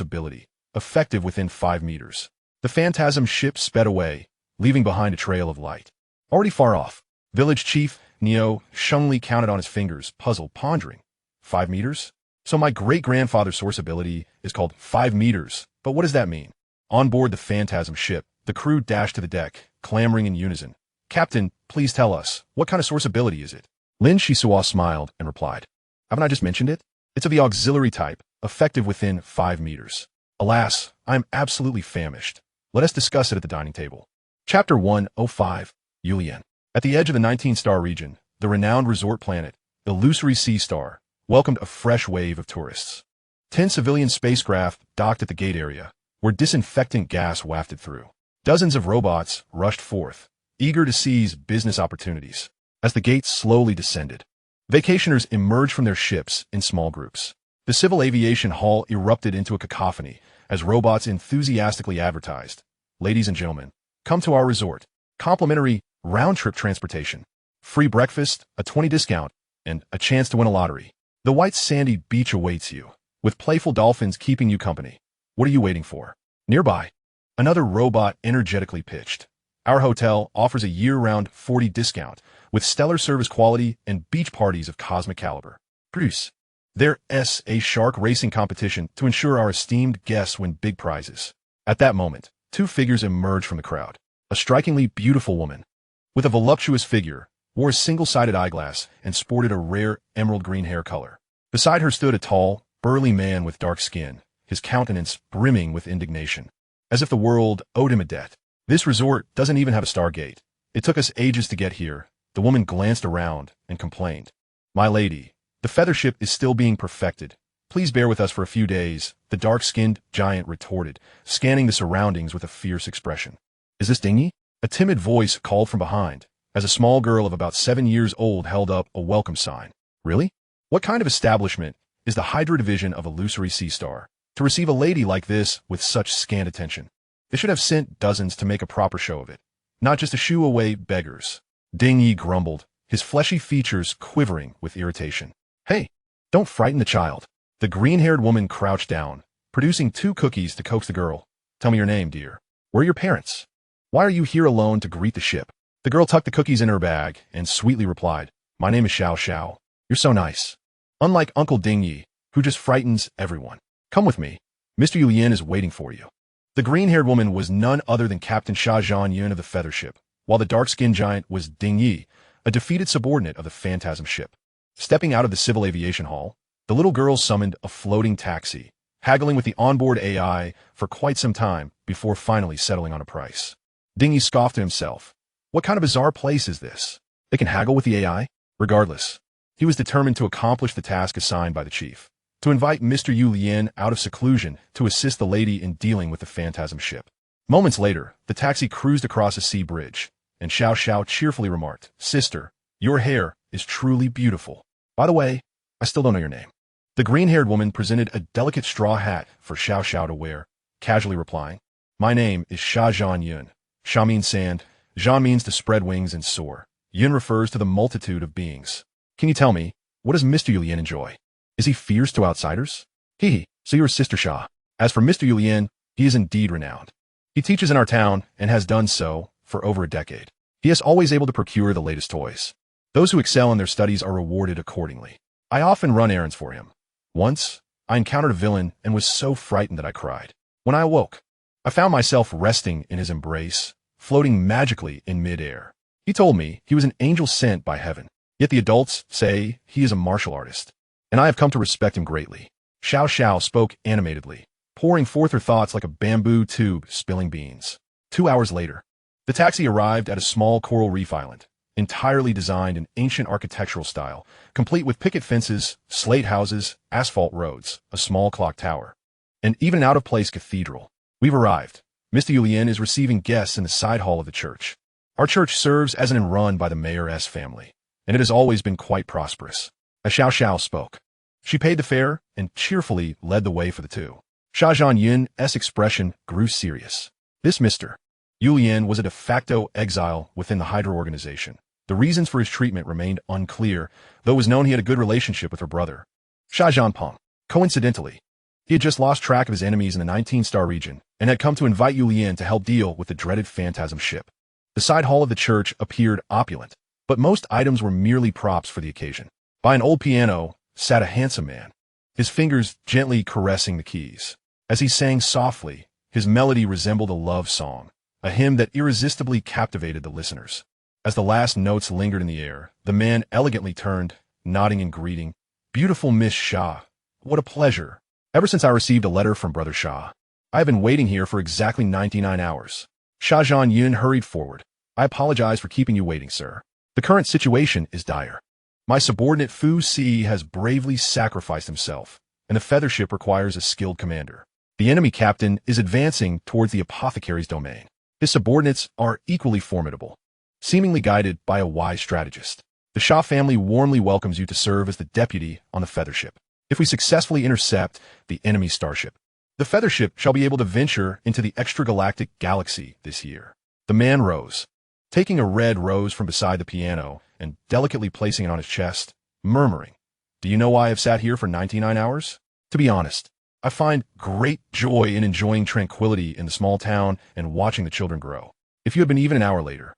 ability, effective within 5 meters. The phantasm ship sped away, leaving behind a trail of light. Already far off, village chief Neo Shengli counted on his fingers, puzzled, pondering. 5 meters? So my great-grandfather's source ability is called 5 meters, but what does that mean? On board the phantasm ship, the crew dashed to the deck, clamoring in unison. "Captain, please tell us, what kind of source ability is it?" Lin Xisuo smiled and replied, "Haven't I just mentioned it? It's of the auxiliary type, effective within 5 meters. Alas, I am absolutely famished. Let us discuss it at the dining table." Chapter 105, Yulian. At the edge of the 19-star region, the renowned resort planet, Illusory Sea Star, welcomed a fresh wave of tourists. 10 civilian spacecraft docked at the gate area, where disinfectant gas wafted through. Dozens of robots rushed forth, eager to seize business opportunities. As the gates slowly descended, vacationers emerged from their ships in small groups. The civil aviation hall erupted into a cacophony as robots enthusiastically advertised, "Ladies and gentlemen, come to our resort. Complimentary round-trip transportation, free breakfast, a 20 discount, and a chance to win a lottery. The white sandy beach awaits you, with playful dolphins keeping you company. What are you waiting for?" Nearby, another robot energetically pitched, "Our hotel offers a year-round 40 discount, with stellar service quality and beach parties of cosmic caliber. Cruise. There's a shark racing competition to ensure our esteemed guests win big prizes." At that moment, 2 figures emerged from the crowd. A strikingly beautiful woman, with a voluptuous figure, wore a single-sided eyeglass and sported a rare emerald green hair color. Beside her stood a tall, burly man with dark skin, his countenance brimming with indignation, as if the world owed him a debt. "This resort doesn't even have a stargate. It took us ages to get here." The woman glanced around and complained, "My lady, the feather ship is still being perfected. Please bear with us for a few days," the dark-skinned giant retorted, scanning the surroundings with a fierce expression. "Is this dingy?" A timid voice called from behind, as a small girl of about 7 years old held up a welcome sign. "Really? What kind of establishment is the Hydra Division of Illusory Sea Star to receive a lady like this with such scant attention? They should have sent dozens to make a proper show of it, not just to shoo away beggars." Ding Yi grumbled, his fleshy features quivering with irritation. "Hey, don't frighten the child." The green-haired woman crouched down, producing 2 cookies to coax the girl. "Tell me your name, dear. Where are your parents? Why are you here alone to greet the ship?" The girl tucked the cookies in her bag and sweetly replied, "My name is Xiao. You're so nice. Unlike Uncle Ding Yi, who just frightens everyone. Come with me. Mr. Yulian is waiting for you." The green-haired woman was none other than Captain Sha Yun of the feather ship, while the dark-skinned giant was Ding Yi, a defeated subordinate of the phantasm ship. Stepping out of the civil aviation hall, the little girl summoned a floating taxi, haggling with the onboard AI for quite some time before finally settling on a price. Ding Yi scoffed to himself. What kind of bizarre place is this? They can haggle with the AI? Regardless, he was determined to accomplish the task assigned by the chief, to invite Mr. Yu Lian out of seclusion to assist the lady in dealing with the phantasm ship. Moments later, the taxi cruised across a sea bridge, and Xiao cheerfully remarked, "Sister, your hair is truly beautiful. By the way, I still don't know your name." The green-haired woman presented a delicate straw hat for Xiao to wear, casually replying, "My name is Sha Yun. Sha means sand, Zhang means to spread wings and soar. Yun refers to the multitude of beings. Can you tell me, what does Mr. Yulian enjoy? Is he fierce to outsiders? So you're Sister Sha. As for Mr. Yulian, he is indeed renowned. He teaches in our town and has done so for over a decade. He is always able to procure the latest toys. Those who excel in their studies are rewarded accordingly. I often run errands for him. Once, I encountered a villain and was so frightened that I cried. When I awoke, I found myself resting in his embrace, floating magically in mid-air. He told me he was an angel sent by heaven. Yet the adults say he is a martial artist, and I have come to respect him greatly. Xiao Xiao spoke animatedly, pouring forth her thoughts like a bamboo tube spilling beans. 2 hours later, the taxi arrived at a small coral reef island, entirely designed in ancient architectural style, complete with picket fences, slate houses, asphalt roads, a small clock tower, and even an out-of-place cathedral. We've arrived. Mr. Yulian is receiving guests in the side hall of the church. Our church serves as an run by the mayor's family, and it has always been quite prosperous. As Xiao Xiao spoke, she paid the fare and cheerfully led the way for the two. Sha Zhan Yun's expression grew serious. This Mr. Yulian was a de facto exile within the Hydra organization. The reasons for his treatment remained unclear, though it was known he had a good relationship with her brother, Sha Zhanpeng. Coincidentally, he had just lost track of his enemies in the 19-star region and had come to invite Yulian to help deal with the dreaded phantasm ship. The side hall of the church appeared opulent, but most items were merely props for the occasion. By an old piano sat a handsome man, his fingers gently caressing the keys. As he sang softly, his melody resembled a love song, a hymn that irresistibly captivated the listeners. As the last notes lingered in the air, the man elegantly turned, nodding in greeting. Beautiful Miss Sha, what a pleasure. Ever since I received a letter from Brother Sha, I have been waiting here for exactly 99 hours. Sha Zhan Yun hurried forward. I apologize for keeping you waiting, sir. The current situation is dire. My subordinate Fu Si has bravely sacrificed himself, and the feather ship requires a skilled commander. The enemy captain is advancing towards the apothecary's domain. His subordinates are equally formidable, seemingly guided by a wise strategist. The Sha family warmly welcomes you to serve as the deputy on the feather ship. If we successfully intercept the enemy starship, the feather ship shall be able to venture into the extragalactic galaxy this year. The man rose, taking a red rose from beside the piano and delicately placing it on his chest, murmuring, "Do you know why I have sat here for 99 hours? To be honest, I find great joy in enjoying tranquility in the small town and watching the children grow. If you had been even an hour later,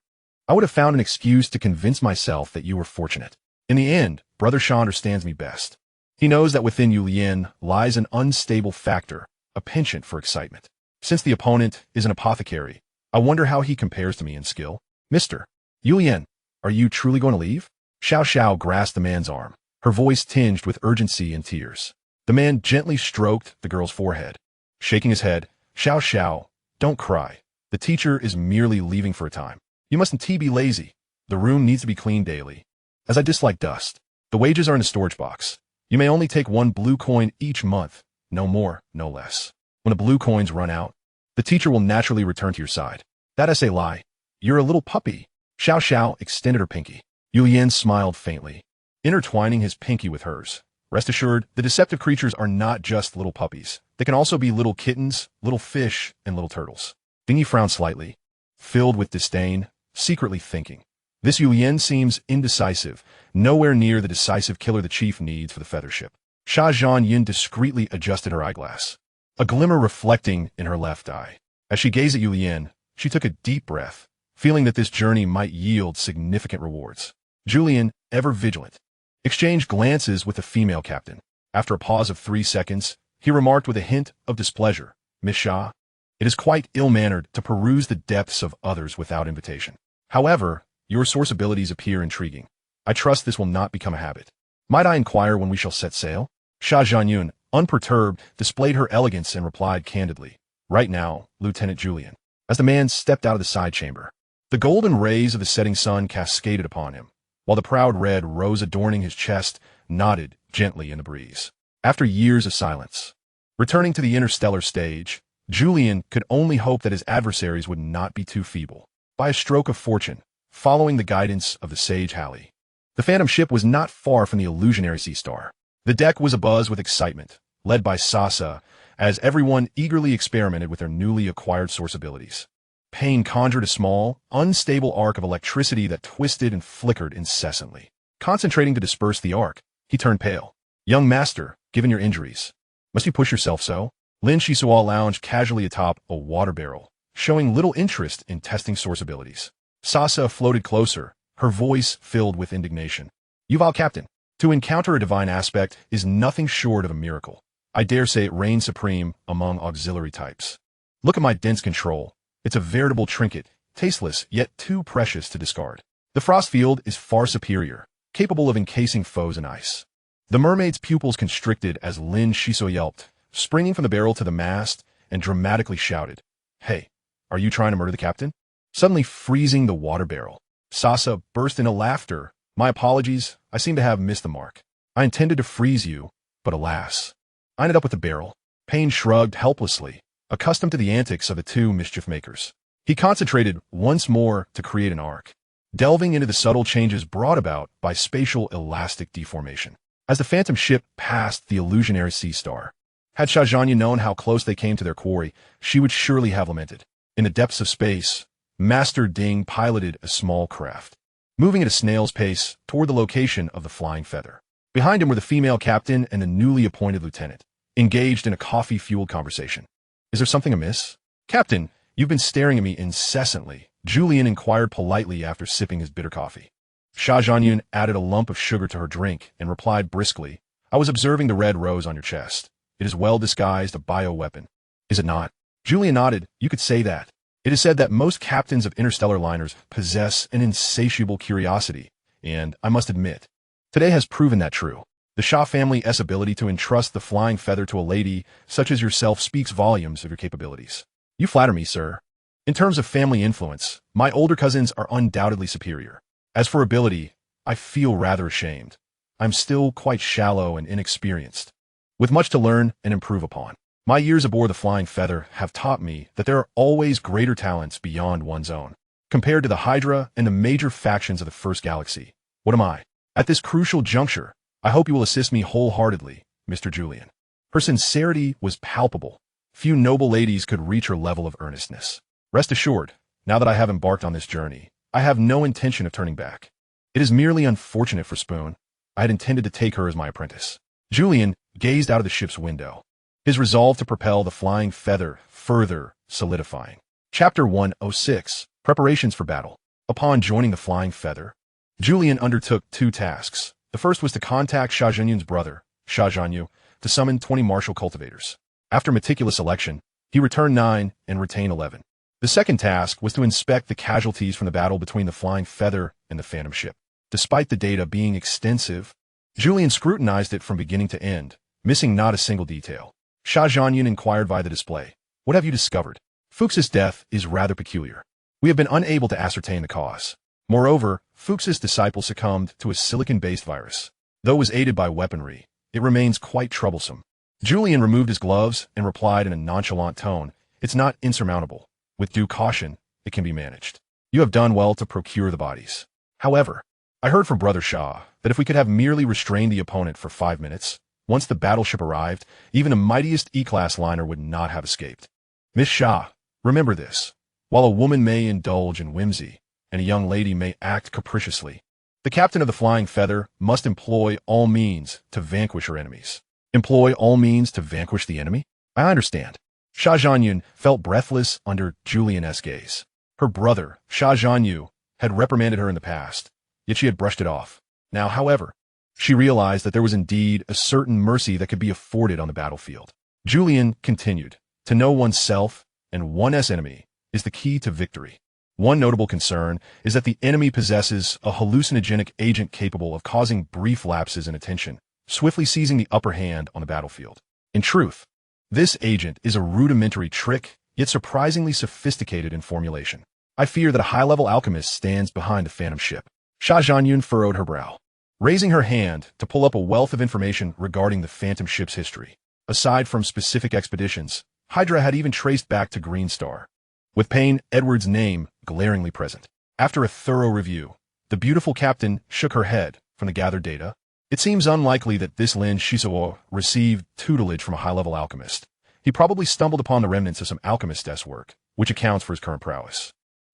I would have found an excuse to convince myself that you were fortunate. In the end, Brother Sha understands me best. He knows that within Yulian lies an unstable factor, a penchant for excitement. Since the opponent is an apothecary, I wonder how he compares to me in skill. Mr. Yulian, are you truly going to leave?" Xiao Xiao grasped the man's arm, her voice tinged with urgency and tears. The man gently stroked the girl's forehead. Shaking his head, "Xiao Xiao, don't cry. The teacher is merely leaving for a time. You mustn't be lazy. The room needs to be cleaned daily. As I dislike dust. The wages are in the storage box. You may only take 1 blue coin each month, no more, no less. When the blue coins run out, the teacher will naturally return to your side. That is a lie. You're a little puppy." Xiao Xiao extended her pinky. Yulian smiled faintly, intertwining his pinky with hers. Rest assured, the deceptive creatures are not just little puppies. They can also be little kittens, little fish, and little turtles. Dingy frowned slightly, filled with disdain, secretly thinking, this Yulian seems indecisive, nowhere near the decisive killer the chief needs for the feather ship. Sha Zhan Yun discreetly adjusted her eyeglass, a glimmer reflecting in her left eye. As she gazed at Yulian, she took a deep breath, feeling that this journey might yield significant rewards. Julian, ever vigilant, exchanged glances with the female captain. After a pause of 3 seconds, he remarked with a hint of displeasure, "Miss Sha, it is quite ill-mannered to peruse the depths of others without invitation. However, your source abilities appear intriguing. I trust this will not become a habit. Might I inquire when we shall set sail?" Sha Zhanyun, unperturbed, displayed her elegance and replied candidly, "Right now, Lieutenant Julian." As the man stepped out of the side chamber, the golden rays of the setting sun cascaded upon him, while the proud red rose adorning his chest nodded gently in the breeze. After years of silence, returning to the interstellar stage, Julian could only hope that his adversaries would not be too feeble. By a stroke of fortune, following the guidance of the sage Halley, the phantom ship was not far from the illusionary sea star. The deck was abuzz with excitement, led by Sasa, as everyone eagerly experimented with their newly acquired source abilities. Payne conjured a small, unstable arc of electricity that twisted and flickered incessantly. Concentrating to disperse the arc, he turned pale. Young master, given your injuries, must you push yourself so? Lin Xisuo lounged casually atop a water barrel, showing little interest in testing source abilities. Sasa floated closer, her voice filled with indignation. Yuval Captain, to encounter a divine aspect is nothing short of a miracle. I dare say it reigns supreme among auxiliary types. Look at my dense control. It's a veritable trinket, tasteless yet too precious to discard. The frost field is far superior, capable of encasing foes in ice. The mermaid's pupils constricted as Lin Xisuo yelped, springing from the barrel to the mast, and dramatically shouted, Hey, are you trying to murder the captain? Suddenly freezing the water barrel. Sasa burst into laughter. My apologies, I seem to have missed the mark. I intended to freeze you, but alas. I ended up with the barrel. Payne shrugged helplessly, accustomed to the antics of the two mischief makers. He concentrated once more to create an arc, delving into the subtle changes brought about by spatial elastic deformation. As the phantom ship passed the illusionary sea star, had Sha Zhanyu known how close they came to their quarry, she would surely have lamented. In the depths of space, Master Ding piloted a small craft, moving at a snail's pace toward the location of the flying feather. Behind him were the female captain and the newly appointed lieutenant, engaged in a coffee-fueled conversation. Is there something amiss? Captain, you've been staring at me incessantly, Julian inquired politely after sipping his bitter coffee. Sha Zhanyu added a lump of sugar to her drink and replied briskly, I was observing the red rose on your chest. It is well disguised a bioweapon. Is it not? Julian nodded. You could say that. It is said that most captains of interstellar liners possess an insatiable curiosity, and I must admit, today has proven that true. The Sha family's ability to entrust the flying feather to a lady such as yourself speaks volumes of your capabilities. You flatter me, sir. In terms of family influence, my older cousins are undoubtedly superior. As for ability, I feel rather ashamed. I'm still quite shallow and inexperienced, with much to learn and improve upon. My years aboard the Flying Feather have taught me that there are always greater talents beyond one's own. Compared to the Hydra and the major factions of the First Galaxy, what am I? At this crucial juncture, I hope you will assist me wholeheartedly, Mr. Julian. Her sincerity was palpable. Few noble ladies could reach her level of earnestness. Rest assured, now that I have embarked on this journey, I have no intention of turning back. It is merely unfortunate for Spoon. I had intended to take her as my apprentice. Julian gazed out of the ship's window, his resolve to propel the Flying Feather further solidifying. Chapter 106, Preparations for Battle. Upon joining the Flying Feather, Julian undertook two tasks. The first was to contact Sha Zhanyu's brother, Sha Zhanyu, to summon 20 martial cultivators. After meticulous selection, he returned 9 and retained 11. The second task was to inspect the casualties from the battle between the Flying Feather and the Phantom ship. Despite the data being extensive, Julian scrutinized it from beginning to end, missing not a single detail. Sha Zhanyu inquired via the display, What have you discovered? Fuchs's death is rather peculiar. We have been unable to ascertain the cause. Moreover, Fuchs's disciple succumbed to a silicon-based virus. Though it was aided by weaponry, it remains quite troublesome. Julian removed his gloves and replied in a nonchalant tone, It's not insurmountable. With due caution, it can be managed. You have done well to procure the bodies. However, I heard from Brother Shah that if we could have merely restrained the opponent for 5 minutes, once the battleship arrived, even the mightiest E-class liner would not have escaped. Miss Shah, remember this. While a woman may indulge in whimsy, and a young lady may act capriciously, the captain of the Flying Feather must employ all means to vanquish her enemies. Employ all means to vanquish the enemy? I understand. Sha Zhanyu felt breathless under Julian's gaze. Her brother, Sha Zhanyu, had reprimanded her in the past, yet she had brushed it off. Now, however, she realized that there was indeed a certain mercy that could be afforded on the battlefield. Julian continued, To know oneself and one's enemy is the key to victory. One notable concern is that the enemy possesses a hallucinogenic agent capable of causing brief lapses in attention, swiftly seizing the upper hand on the battlefield. In truth, this agent is a rudimentary trick, yet surprisingly sophisticated in formulation. I fear that a high-level alchemist stands behind the Phantom ship. Sha Zhanyu furrowed her brow, raising her hand to pull up a wealth of information regarding the Phantom ship's history. Aside from specific expeditions, Hydra had even traced back to Green Star, with Payne Edwards' name glaringly present. After a thorough review, the beautiful captain shook her head from the gathered data. It seems unlikely that this Lin Xisuo received tutelage from a high-level alchemist. He probably stumbled upon the remnants of some alchemist's work, which accounts for his current prowess.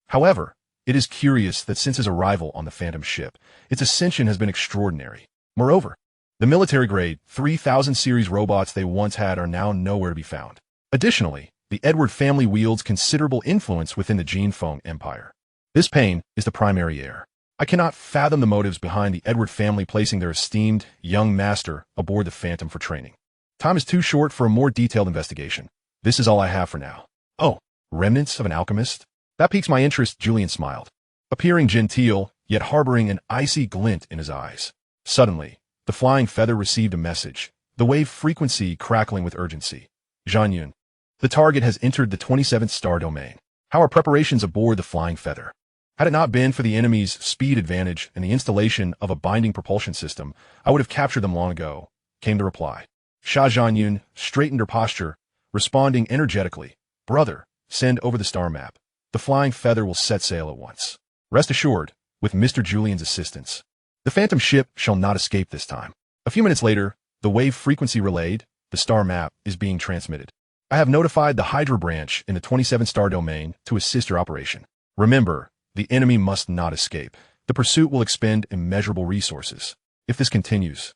However, it is curious that since his arrival on the Phantom ship, its ascension has been extraordinary. Moreover, the military-grade 3000 series robots they once had are now nowhere to be found. Additionally, the Edward family wields considerable influence within the Gene Feng Empire. This pain is the primary heir. I cannot fathom the motives behind the Edward family placing their esteemed young master aboard the Phantom for training. Time is too short for a more detailed investigation. This is all I have for now. Oh, remnants of an alchemist? That piques my interest, Julian smiled, appearing genteel, yet harboring an icy glint in his eyes. Suddenly, the flying feather received a message, the wave frequency crackling with urgency. Zhanyun, the target has entered the 27th star domain. How are preparations aboard the flying feather? Had it not been for the enemy's speed advantage and the installation of a binding propulsion system, I would have captured them long ago, came the reply. Sha Zhanyun straightened her posture, responding energetically. Brother, send over the star map. The flying feather will set sail at once. Rest assured, with Mr. Julian's assistance, the Phantom ship shall not escape this time. A few minutes later, the wave frequency relayed, the star map is being transmitted. I have notified the Hydra branch in the 27th star domain to assist your operation. Remember, the enemy must not escape. The pursuit will expend immeasurable resources. If this continues,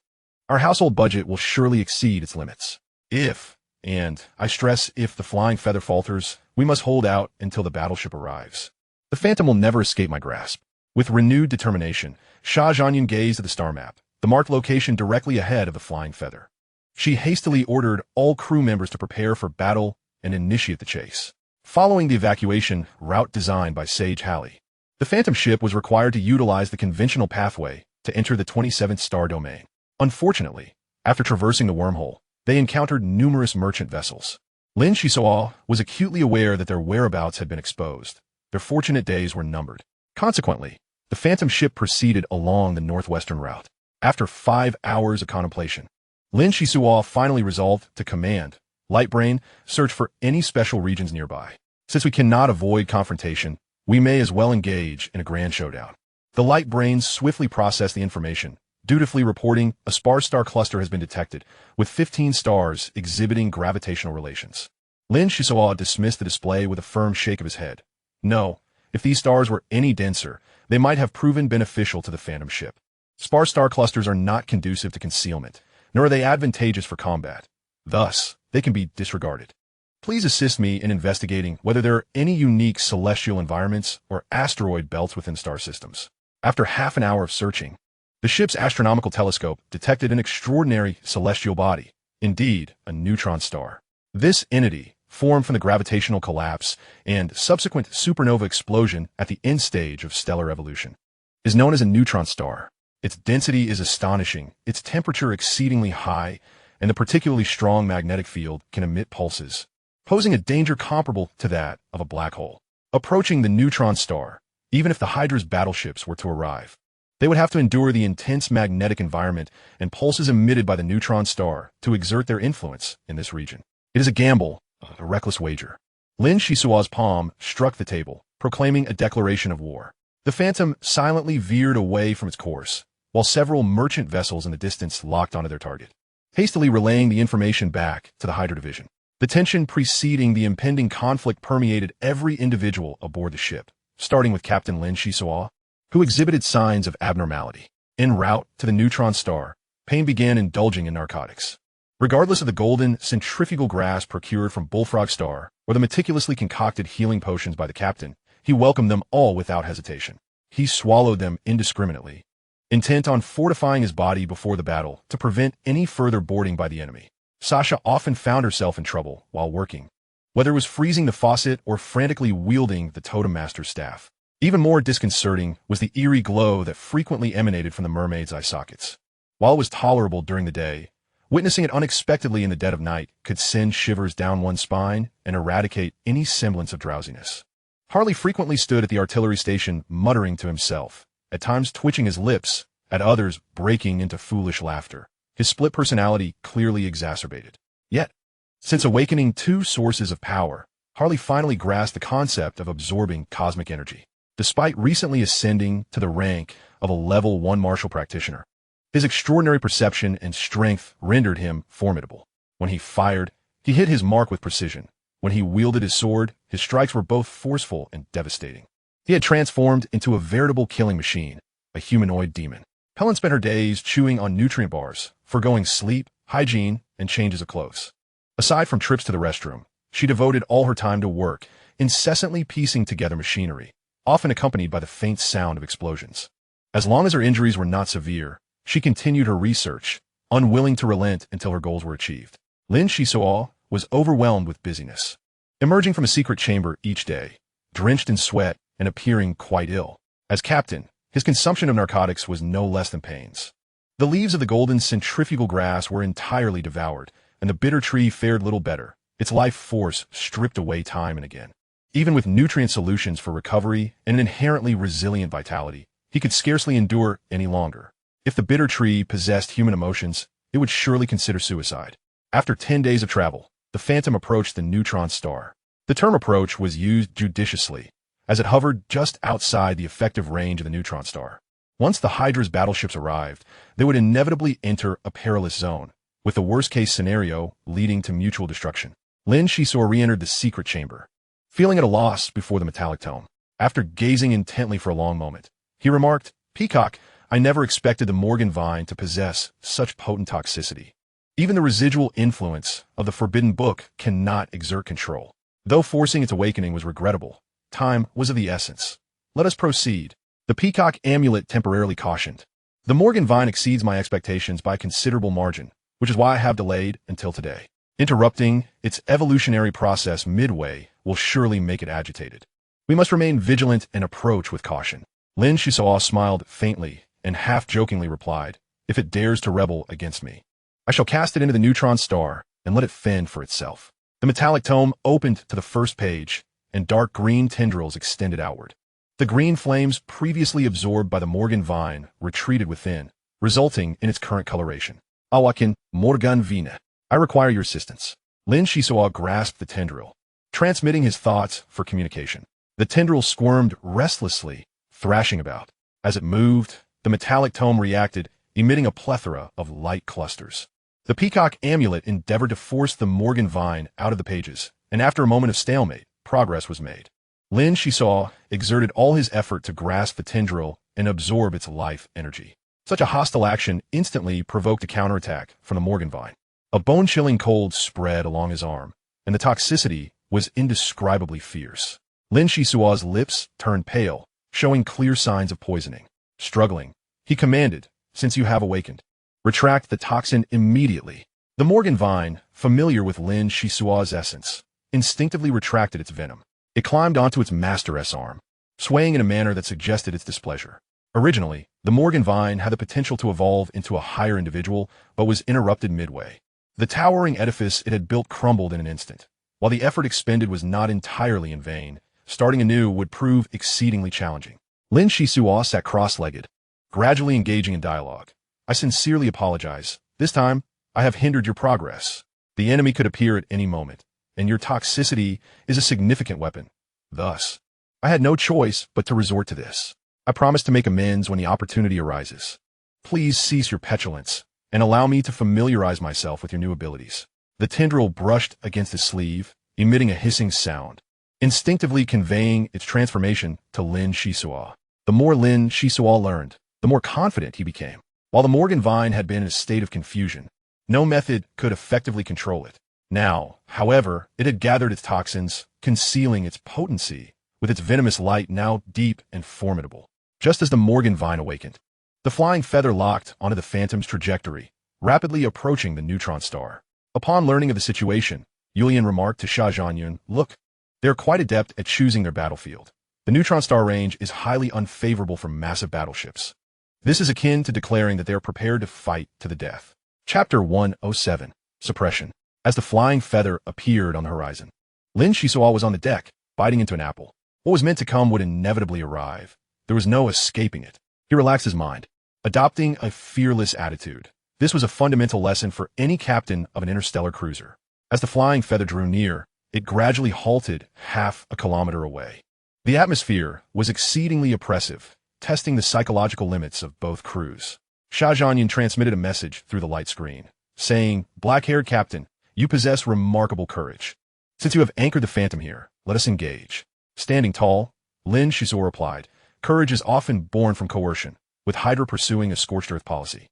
our household budget will surely exceed its limits. If, and I stress if the flying feather falters, we must hold out until the battleship arrives. The Phantom will never escape my grasp. With renewed determination, Sha Zhanyun gazed at the star map, the marked location directly ahead of the flying feather. She hastily ordered all crew members to prepare for battle and initiate the chase. Following the evacuation route designed by Sage Halley, the Phantom ship was required to utilize the conventional pathway to enter the 27th star domain. Unfortunately, after traversing the wormhole, they encountered numerous merchant vessels. Lin Xisuo was acutely aware that their whereabouts had been exposed. Their fortunate days were numbered. Consequently, the Phantom ship proceeded along the northwestern route. After 5 hours of contemplation, Lin Xisuo finally resolved to command Lightbrain search for any special regions nearby. Since we cannot avoid confrontation, we may as well engage in a grand showdown. The Lightbrains swiftly processed the information, dutifully reporting a sparse star cluster has been detected, with 15 stars exhibiting gravitational relations. Lin Xisuo dismissed the display with a firm shake of his head. No, if these stars were any denser, they might have proven beneficial to the Phantom ship. Sparse star clusters are not conducive to concealment, nor are they advantageous for combat. Thus, they can be disregarded. Please assist me in investigating whether there are any unique celestial environments or asteroid belts within star systems. After half an hour of searching, the ship's astronomical telescope detected an extraordinary celestial body, indeed, a neutron star. This entity, formed from the gravitational collapse and subsequent supernova explosion at the end stage of stellar evolution, is known as a neutron star. Its density is astonishing, its temperature exceedingly high, and the particularly strong magnetic field can emit pulses, posing a danger comparable to that of a black hole. Approaching the neutron star, even if the Hydra's battleships were to arrive, they would have to endure the intense magnetic environment and pulses emitted by the neutron star to exert their influence in this region. It is a gamble, a reckless wager. Lin Xisuo's palm struck the table, proclaiming a declaration of war. The Phantom silently veered away from its course, while several merchant vessels in the distance locked onto their target, hastily relaying the information back to the Hydra division. The tension preceding the impending conflict permeated every individual aboard the ship, starting with Captain Lin Xisuo, who exhibited signs of abnormality. En route to the neutron star, Payne began indulging in narcotics. Regardless of the golden centrifugal grass procured from Bullfrog Star or the meticulously concocted healing potions by the captain, he welcomed them all without hesitation. He swallowed them indiscriminately, intent on fortifying his body before the battle to prevent any further boarding by the enemy. Sasha often found herself in trouble while working, whether it was freezing the faucet or frantically wielding the Totem Master's staff. Even more disconcerting was the eerie glow that frequently emanated from the mermaid's eye sockets. While it was tolerable during the day, witnessing it unexpectedly in the dead of night could send shivers down one's spine and eradicate any semblance of drowsiness. Harley frequently stood at the artillery station muttering to himself, at times twitching his lips, at others breaking into foolish laughter, his split personality clearly exacerbated. Yet, since awakening two sources of power, Harley finally grasped the concept of absorbing cosmic energy. Despite recently ascending to the rank of a level 1 martial practitioner, his extraordinary perception and strength rendered him formidable. When he fired, he hit his mark with precision. When he wielded his sword, his strikes were both forceful and devastating. He had transformed into a veritable killing machine, a humanoid demon. Helen spent her days chewing on nutrient bars, foregoing sleep, hygiene, and changes of clothes. Aside from trips to the restroom, she devoted all her time to work, incessantly piecing together machinery, often accompanied by the faint sound of explosions. As long as her injuries were not severe, she continued her research, unwilling to relent until her goals were achieved. Lin Xisuo was overwhelmed with busyness, emerging from a secret chamber each day, drenched in sweat and appearing quite ill. As captain, his consumption of narcotics was no less than pains. The leaves of the golden centrifugal grass were entirely devoured, and the bitter tree fared little better, its life force stripped away time and again. Even with nutrient solutions for recovery and an inherently resilient vitality, he could scarcely endure any longer. If the bitter tree possessed human emotions, it would surely consider suicide. After 10 days of travel, the Phantom approached the neutron star. The term approach was used judiciously, as it hovered just outside the effective range of the neutron star. Once the Hydra's battleships arrived, they would inevitably enter a perilous zone, with the worst-case scenario leading to mutual destruction. Lin Xisuo re-entered the secret chamber, feeling at a loss before the metallic tome. After gazing intently for a long moment, he remarked, "Peacock, I never expected the Morgan vine to possess such potent toxicity. Even the residual influence of the forbidden book cannot exert control. Though forcing its awakening was regrettable, time was of the essence. Let us proceed." The peacock amulet temporarily cautioned. "The Morgan vine exceeds my expectations by a considerable margin, which is why I have delayed until today. Interrupting its evolutionary process midway will surely make it agitated. We must remain vigilant and approach with caution." Lin Xisuo smiled faintly and half-jokingly replied, "If it dares to rebel against me, I shall cast it into the neutron star and let it fend for itself." The metallic tome opened to the first page, and dark green tendrils extended outward. The green flames previously absorbed by the Morgan vine retreated within, resulting in its current coloration. "Awaken Morgan Vine. I require your assistance." Lin Xisuo grasped the tendril, transmitting his thoughts for communication. The tendril squirmed restlessly, thrashing about. As it moved, the metallic tome reacted, emitting a plethora of light clusters. The peacock amulet endeavored to force the Morgan vine out of the pages, and after a moment of stalemate, progress was made. Lin Xisuo exerted all his effort to grasp the tendril and absorb its life energy. Such a hostile action instantly provoked a counterattack from the Morgan vine. A bone-chilling cold spread along his arm, and the toxicity was indescribably fierce. Lin Xisuo's lips turned pale, showing clear signs of poisoning. Struggling, he commanded, "Since you have awakened, retract the toxin immediately." The Morgan vine, familiar with Lin Xisuo's essence, instinctively retracted its venom. It climbed onto its master's arm, swaying in a manner that suggested its displeasure. Originally, the Morgan vine had the potential to evolve into a higher individual, but was interrupted midway. The towering edifice it had built crumbled in an instant. While the effort expended was not entirely in vain, starting anew would prove exceedingly challenging. Lin Xisuo sat cross-legged, gradually engaging in dialogue. "I sincerely apologize. This time, I have hindered your progress. The enemy could appear at any moment, and your toxicity is a significant weapon. Thus, I had no choice but to resort to this. I promise to make amends when the opportunity arises. Please cease your petulance, and allow me to familiarize myself with your new abilities." The tendril brushed against his sleeve, emitting a hissing sound, instinctively conveying its transformation to Lin Xisuo. The more Lin Xisuo learned, the more confident he became. While the Morgan vine had been in a state of confusion, no method could effectively control it. Now, however, it had gathered its toxins, concealing its potency, with its venomous light now deep and formidable. Just as the Morgan vine awakened, the flying feather locked onto the Phantom's trajectory, rapidly approaching the neutron star. Upon learning of the situation, Yulian remarked to Sha Zhanyun, "Look, they are quite adept at choosing their battlefield. The neutron star range is highly unfavorable for massive battleships. This is akin to declaring that they are prepared to fight to the death." Chapter 107, Suppression. As the flying feather appeared on the horizon, Lin Xisuo was on the deck, biting into an apple. What was meant to come would inevitably arrive. There was no escaping it. He relaxed his mind, adopting a fearless attitude. This was a fundamental lesson for any captain of an interstellar cruiser. As the flying feather drew near, it gradually halted half a kilometer away. The atmosphere was exceedingly oppressive, testing the psychological limits of both crews. Sha Zhanyun transmitted a message through the light screen, saying, "Black-haired captain, you possess remarkable courage. Since you have anchored the Phantom here, let us engage. Standing tall, Lin Xisuo replied, courage is often born from coercion, with Hydra pursuing a scorched earth policy.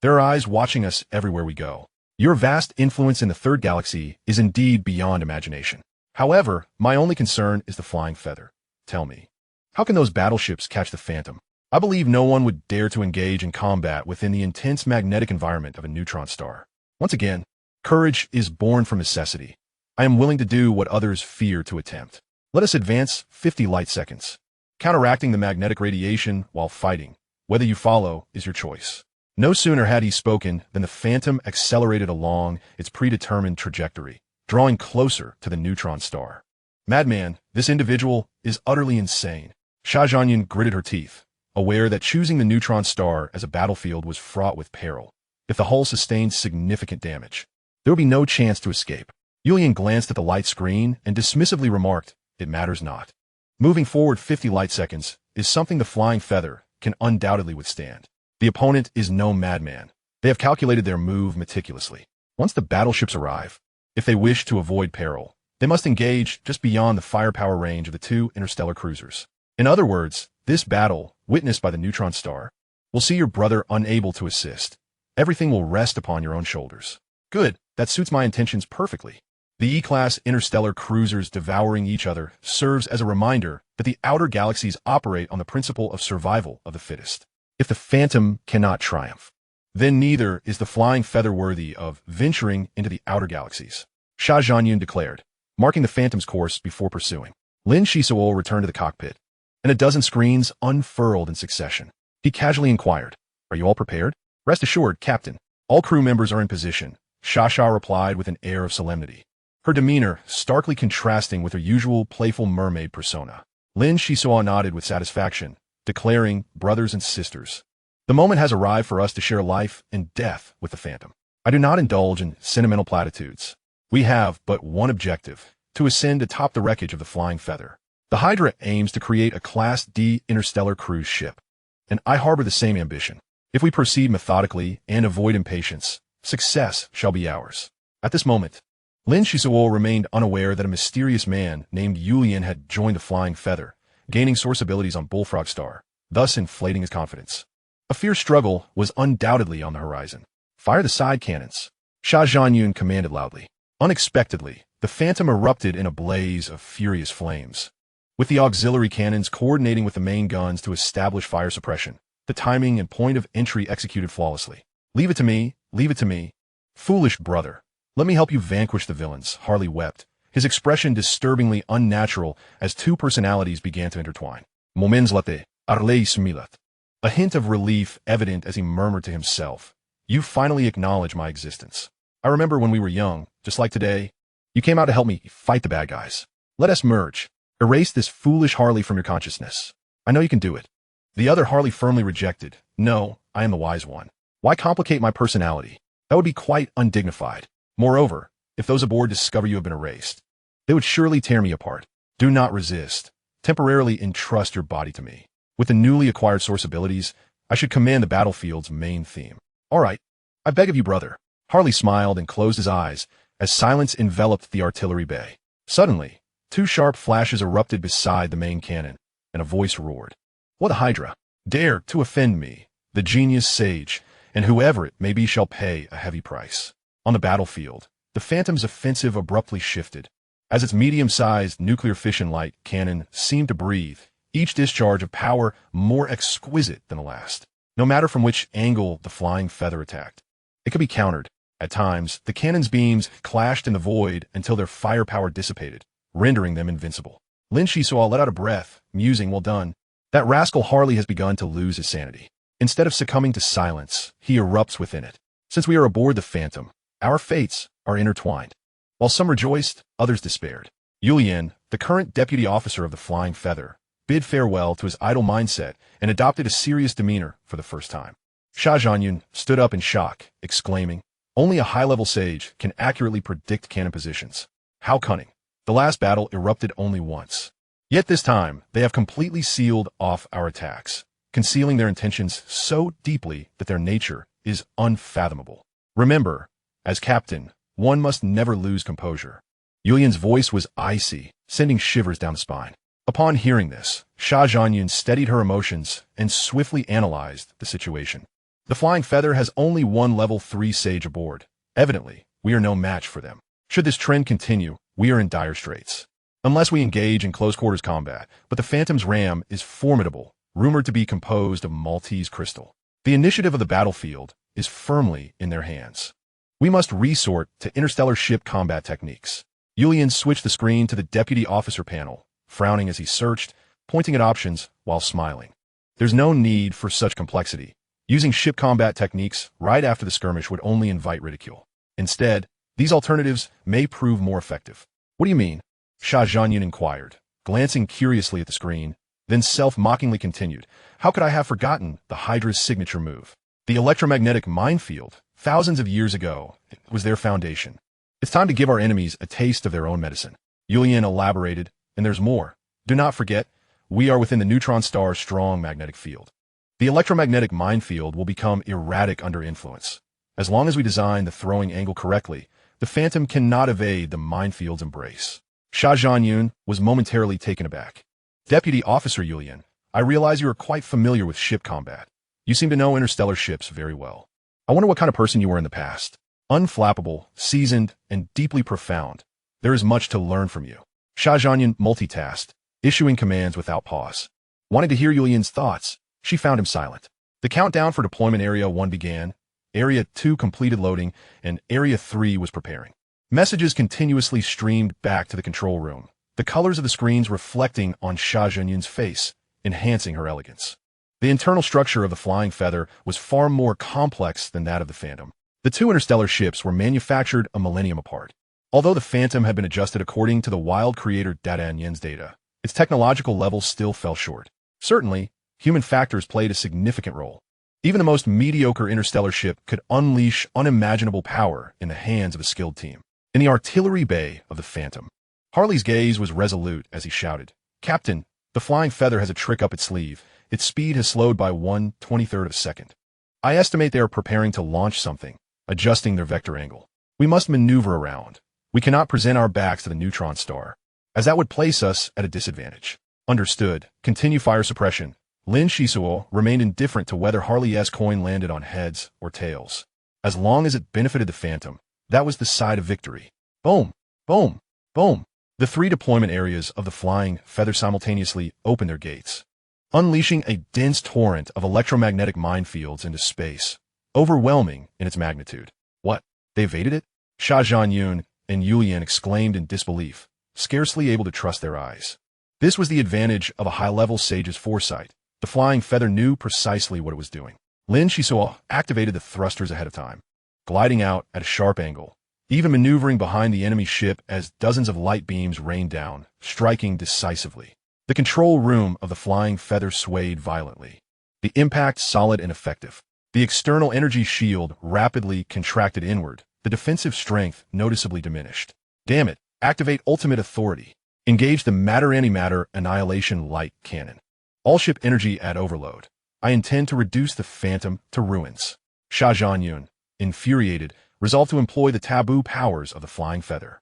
There are eyes watching us everywhere we go. Your vast influence in the third galaxy is indeed beyond imagination. However, my only concern is the flying feather. Tell me, how can those battleships catch the Phantom? I believe no one would dare to engage in combat within the intense magnetic environment of a neutron star. Once again, courage is born from necessity. I am willing to do what others fear to attempt. Let us advance 50 light seconds, counteracting the magnetic radiation while fighting. Whether you follow is your choice. No sooner had he spoken than the Phantom accelerated along its predetermined trajectory, drawing closer to the neutron star. Madman, this individual is utterly insane. Xia Zhanyan gritted her teeth, aware that choosing the neutron star as a battlefield was fraught with peril. If the hull sustained significant damage, there would be no chance to escape. Yulian glanced at the light screen and dismissively remarked, it matters not. Moving forward 50 light seconds is something the flying feather can undoubtedly withstand. The opponent is no madman. They have calculated their move meticulously. Once the battleships arrive, if they wish to avoid peril, they must engage just beyond the firepower range of the two interstellar cruisers. In other words, this battle, witnessed by the neutron star, will see your brother unable to assist. Everything will rest upon your own shoulders. Good, that suits my intentions perfectly. The E-class interstellar cruisers devouring each other serves as a reminder that the outer galaxies operate on the principle of survival of the fittest. If the Phantom cannot triumph, then neither is the flying feather worthy of venturing into the outer galaxies. Xia Zhanyan declared, marking the Phantom's course before pursuing. Lin Xisuo returned to the cockpit, and a dozen screens unfurled in succession. He casually inquired, are you all prepared? Rest assured, Captain. All crew members are in position, Xia replied with an air of solemnity, her demeanor starkly contrasting with her usual playful mermaid persona. Lin Xisuo nodded with satisfaction, declaring, brothers and sisters, the moment has arrived for us to share life and death with the Phantom. I do not indulge in sentimental platitudes. We have but one objective, to ascend atop the wreckage of the flying feather. The Hydra aims to create a Class D interstellar cruise ship, and I harbor the same ambition. If we proceed methodically and avoid impatience, success shall be ours. At this moment, Lin Xisuo remained unaware that a mysterious man named Yulian had joined the flying feather, gaining source abilities on Bullfrog Star, thus inflating his confidence. A fierce struggle was undoubtedly on the horizon. Fire the side cannons, Xia Zhanyan commanded loudly. Unexpectedly, the Phantom erupted in a blaze of furious flames. With the auxiliary cannons coordinating with the main guns to establish fire suppression, the timing and point of entry executed flawlessly. Leave it to me, leave it to me. Foolish brother, let me help you vanquish the villains, Harley wept, his expression disturbingly unnatural as two personalities began to intertwine. Moments latte, Arlei smilat. A hint of relief evident as he murmured to himself, you finally acknowledge my existence. I remember when we were young, just like today, you came out to help me fight the bad guys. Let us merge. Erase this foolish Harley from your consciousness. I know you can do it. The other Harley firmly rejected. No, I am the wise one. Why complicate my personality? That would be quite undignified. Moreover, if those aboard discover you have been erased, they would surely tear me apart. Do not resist. Temporarily entrust your body to me. With the newly acquired source abilities, I should command the battlefield's main theme. All right, I beg of you, brother. Harley smiled and closed his eyes as silence enveloped the artillery bay. Suddenly, two sharp flashes erupted beside the main cannon, and a voice roared. What a Hydra! Dare to offend me, the genius sage, and whoever it may be shall pay a heavy price. On the battlefield, the Phantom's offensive abruptly shifted. As its medium-sized nuclear fission light cannon seemed to breathe, each discharge of power more exquisite than the last. No matter from which angle the flying feather attacked, it could be countered. At times, the cannon's beams clashed in the void until their firepower dissipated, rendering them invincible. Lin Xisuo let out a breath, musing, well done. That rascal Harley has begun to lose his sanity. Instead of succumbing to silence, he erupts within it. Since we are aboard the Phantom, our fates are intertwined. While some rejoiced, others despaired. Yulian, the current deputy officer of the Flying Feather, bid farewell to his idle mindset and adopted a serious demeanor for the first time. Xia Zhanyan stood up in shock, exclaiming, only a high-level sage can accurately predict cannon positions. How cunning. The last battle erupted only once. Yet this time, they have completely sealed off our attacks, concealing their intentions so deeply that their nature is unfathomable. Remember, as captain, one must never lose composure. Yulian's voice was icy, sending shivers down the spine. Upon hearing this, Sha Zhanyun steadied her emotions and swiftly analyzed the situation. The Flying Feather has only one level 3 sage aboard. Evidently, we are no match for them. Should this trend continue, we are in dire straits. Unless we engage in close-quarters combat, but the Phantom's ram is formidable, rumored to be composed of Maltese crystal. The initiative of the battlefield is firmly in their hands. We must resort to interstellar ship combat techniques. Yulian switched the screen to the deputy officer panel, frowning as he searched, pointing at options while smiling. There's no need for such complexity. Using ship combat techniques right after the skirmish would only invite ridicule. Instead, these alternatives may prove more effective. What do you mean? Sha Zhanyun inquired, glancing curiously at the screen, then self-mockingly continued. How could I have forgotten the Hydra's signature move? The electromagnetic minefield, thousands of years ago, was their foundation. It's time to give our enemies a taste of their own medicine. Yulian elaborated, and there's more. Do not forget, we are within the neutron star's strong magnetic field. The electromagnetic minefield will become erratic under influence. As long as we design the throwing angle correctly, the Phantom cannot evade the minefield's embrace. Sha Zhanyun was momentarily taken aback. Deputy Officer Yulian, I realize you are quite familiar with ship combat. You seem to know interstellar ships very well. I wonder what kind of person you were in the past. Unflappable, seasoned, and deeply profound. There is much to learn from you. Sha Zhanyun multitasked, issuing commands without pause. Wanting to hear Yulian's thoughts, she found him silent. The countdown for deployment Area 1 began, Area 2 completed loading, and Area 3 was preparing. Messages continuously streamed back to the control room, the colors of the screens reflecting on Sha Zhanyun's face, enhancing her elegance. The internal structure of the Flying Feather was far more complex than that of the Phantom. The two interstellar ships were manufactured a millennium apart. Although the Phantom had been adjusted according to the wild creator Dadanyen's data, its technological level still fell short. Certainly, human factors played a significant role. Even the most mediocre interstellar ship could unleash unimaginable power in the hands of a skilled team. In the artillery bay of the Phantom, Harley's gaze was resolute as he shouted, Captain, the Flying Feather has a trick up its sleeve. Its speed has slowed by 1/23 of a second. I estimate they are preparing to launch something, adjusting their vector angle. We must maneuver around. We cannot present our backs to the neutron star, as that would place us at a disadvantage. Understood. Continue fire suppression. Lin Xisuo remained indifferent to whether Harley's coin landed on heads or tails. As long as it benefited the Phantom, that was the side of victory. Boom! Boom! Boom! The three deployment areas of the Flying Feather simultaneously opened their gates, unleashing a dense torrent of electromagnetic minefields into space, overwhelming in its magnitude. What? They evaded it? Sha Zhanyun and Yulian exclaimed in disbelief, scarcely able to trust their eyes. This was the advantage of a high-level sage's foresight. The Flying Feather knew precisely what it was doing. Lin Xisuo activated the thrusters ahead of time, gliding out at a sharp angle, even maneuvering behind the enemy ship as dozens of light beams rained down, striking decisively. The control room of the Flying Feather swayed violently. The impact solid and effective. The external energy shield rapidly contracted inward, the defensive strength noticeably diminished. Damn it, activate ultimate authority. Engage the matter-antimatter annihilation light cannon. All ship energy at overload. I intend to reduce the Phantom to ruins. Sha Zhanyun, infuriated, resolved to employ the taboo powers of the Flying Feather.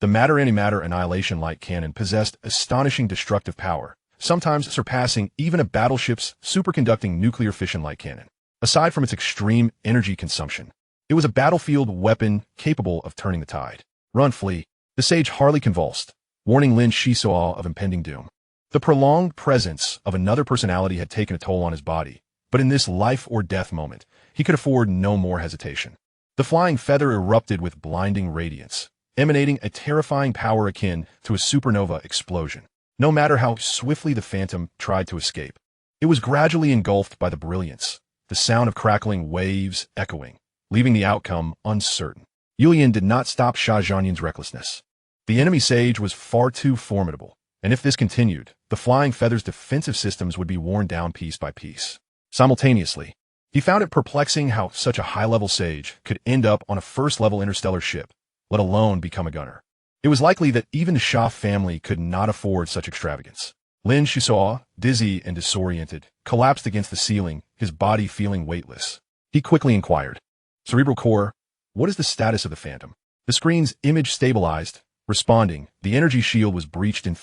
The matter-antimatter annihilation light cannon possessed astonishing destructive power, sometimes surpassing even a battleship's superconducting nuclear fission light cannon. Aside from its extreme energy consumption, it was a battlefield weapon capable of turning the tide. Run, flee. The sage Harley convulsed, warning Lin Xisuo of impending doom. The prolonged presence of another personality had taken a toll on his body, but in this life-or-death moment, he could afford no more hesitation. The Flying Feather erupted with blinding radiance, emanating a terrifying power akin to a supernova explosion. No matter how swiftly the Phantom tried to escape, it was gradually engulfed by the brilliance, the sound of crackling waves echoing, leaving the outcome uncertain. Yulian did not stop Sha Zhanyun's recklessness. The enemy sage was far too formidable, and if this continued, the Flying Feather's defensive systems would be worn down piece by piece. Simultaneously, he found it perplexing how such a high-level sage could end up on a first-level interstellar ship, let alone become a gunner. It was likely that even the Sha family could not afford such extravagance. Lin Xisuo, dizzy and disoriented, collapsed against the ceiling, his body feeling weightless. He quickly inquired, Cerebral Core, what is the status of the Phantom? The screen's image stabilized, Responding, the energy shield was breached in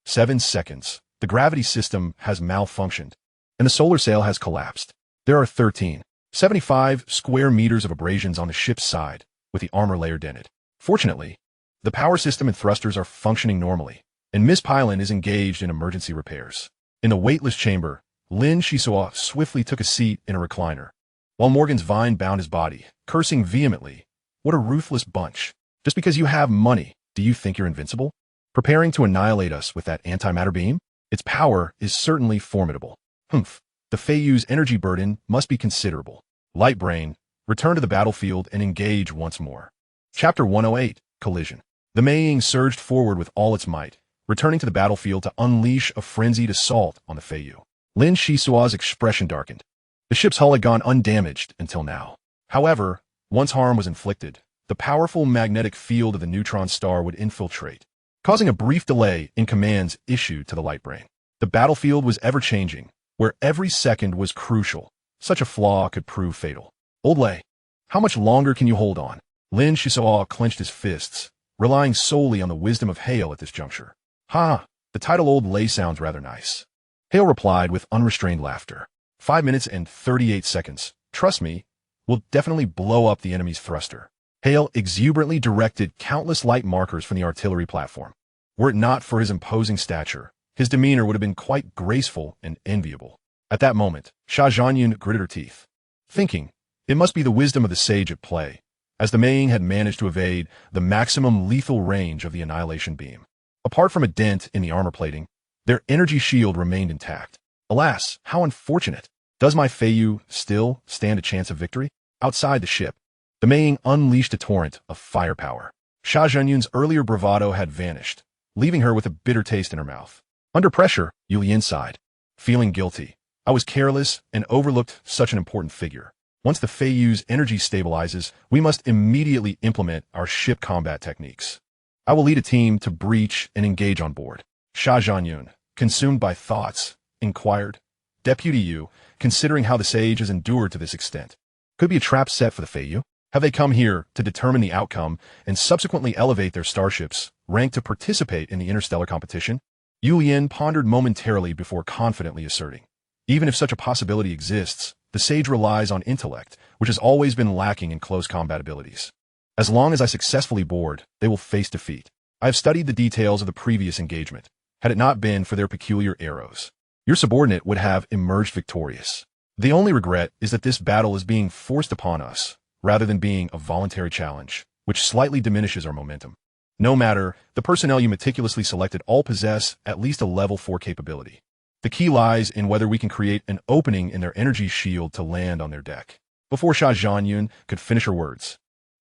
7 seconds. The gravity system has malfunctioned, and the solar sail has collapsed. There are 75 square meters of abrasions on the ship's side, with the armor layer dented. Fortunately, the power system and thrusters are functioning normally, and Miss Pylon is engaged in emergency repairs. In the weightless chamber, Lin Xisuo swiftly took a seat in a recliner, while Morgan's vine bound his body, cursing vehemently. What a ruthless bunch. Just because you have money, do you think you're invincible? Preparing to annihilate us with that antimatter beam? Its power is certainly formidable. Humph. The Feiyu's energy burden must be considerable. Light Brain, return to the battlefield and engage once more. Chapter 108, Collision. The Mei Ying surged forward with all its might, returning to the battlefield to unleash a frenzied assault on the Feiyu. Lin Xisuo's expression darkened. The ship's hull had gone undamaged until now. However, once harm was inflicted, the powerful magnetic field of the neutron star would infiltrate, causing a brief delay in commands issued to the Light Brain. The battlefield was ever-changing, where every second was crucial. Such a flaw could prove fatal. Old Lei, how much longer can you hold on? Lin Xisuo clenched his fists, relying solely on the wisdom of Hale at this juncture. Ha! The title Old Lei sounds rather nice. Hale replied with unrestrained laughter. 5 minutes and 38 seconds. Trust me, we'll definitely blow up the enemy's thruster. Hale exuberantly directed countless light markers from the artillery platform. Were it not for his imposing stature, his demeanor would have been quite graceful and enviable. At that moment, Sha Zhanyun gritted her teeth, thinking, it must be the wisdom of the sage at play, as the Mei Ying had managed to evade the maximum lethal range of the annihilation beam. Apart from a dent in the armor plating, their energy shield remained intact. Alas, how unfortunate! Does my Feiyu still stand a chance of victory? Outside the ship, the Mei Ying unleashed a torrent of firepower. Sha Zhanyun's earlier bravado had vanished, leaving her with a bitter taste in her mouth. Under pressure, Yulian sighed, feeling guilty. I was careless and overlooked such an important figure. Once the Feiyu's energy stabilizes, we must immediately implement our ship combat techniques. I will lead a team to breach and engage on board. Sha Zhanyun, consumed by thoughts, inquired, Deputy Yu, considering how the sage has endured to this extent, could be a trap set for the Feiyu? Have they come here to determine the outcome and subsequently elevate their starships, ranked to participate in the interstellar competition? Yu Lian pondered momentarily before confidently asserting, even if such a possibility exists, the sage relies on intellect, which has always been lacking in close combat abilities. As long as I successfully board, they will face defeat. I have studied the details of the previous engagement. Had it not been for their peculiar arrows, your subordinate would have emerged victorious. The only regret is that this battle is being forced upon us, rather than being a voluntary challenge, which slightly diminishes our momentum. No matter, the personnel you meticulously selected all possess at least a level 4 capability. The key lies in whether we can create an opening in their energy shield to land on their deck. Before Sha Zhanyun could finish her words,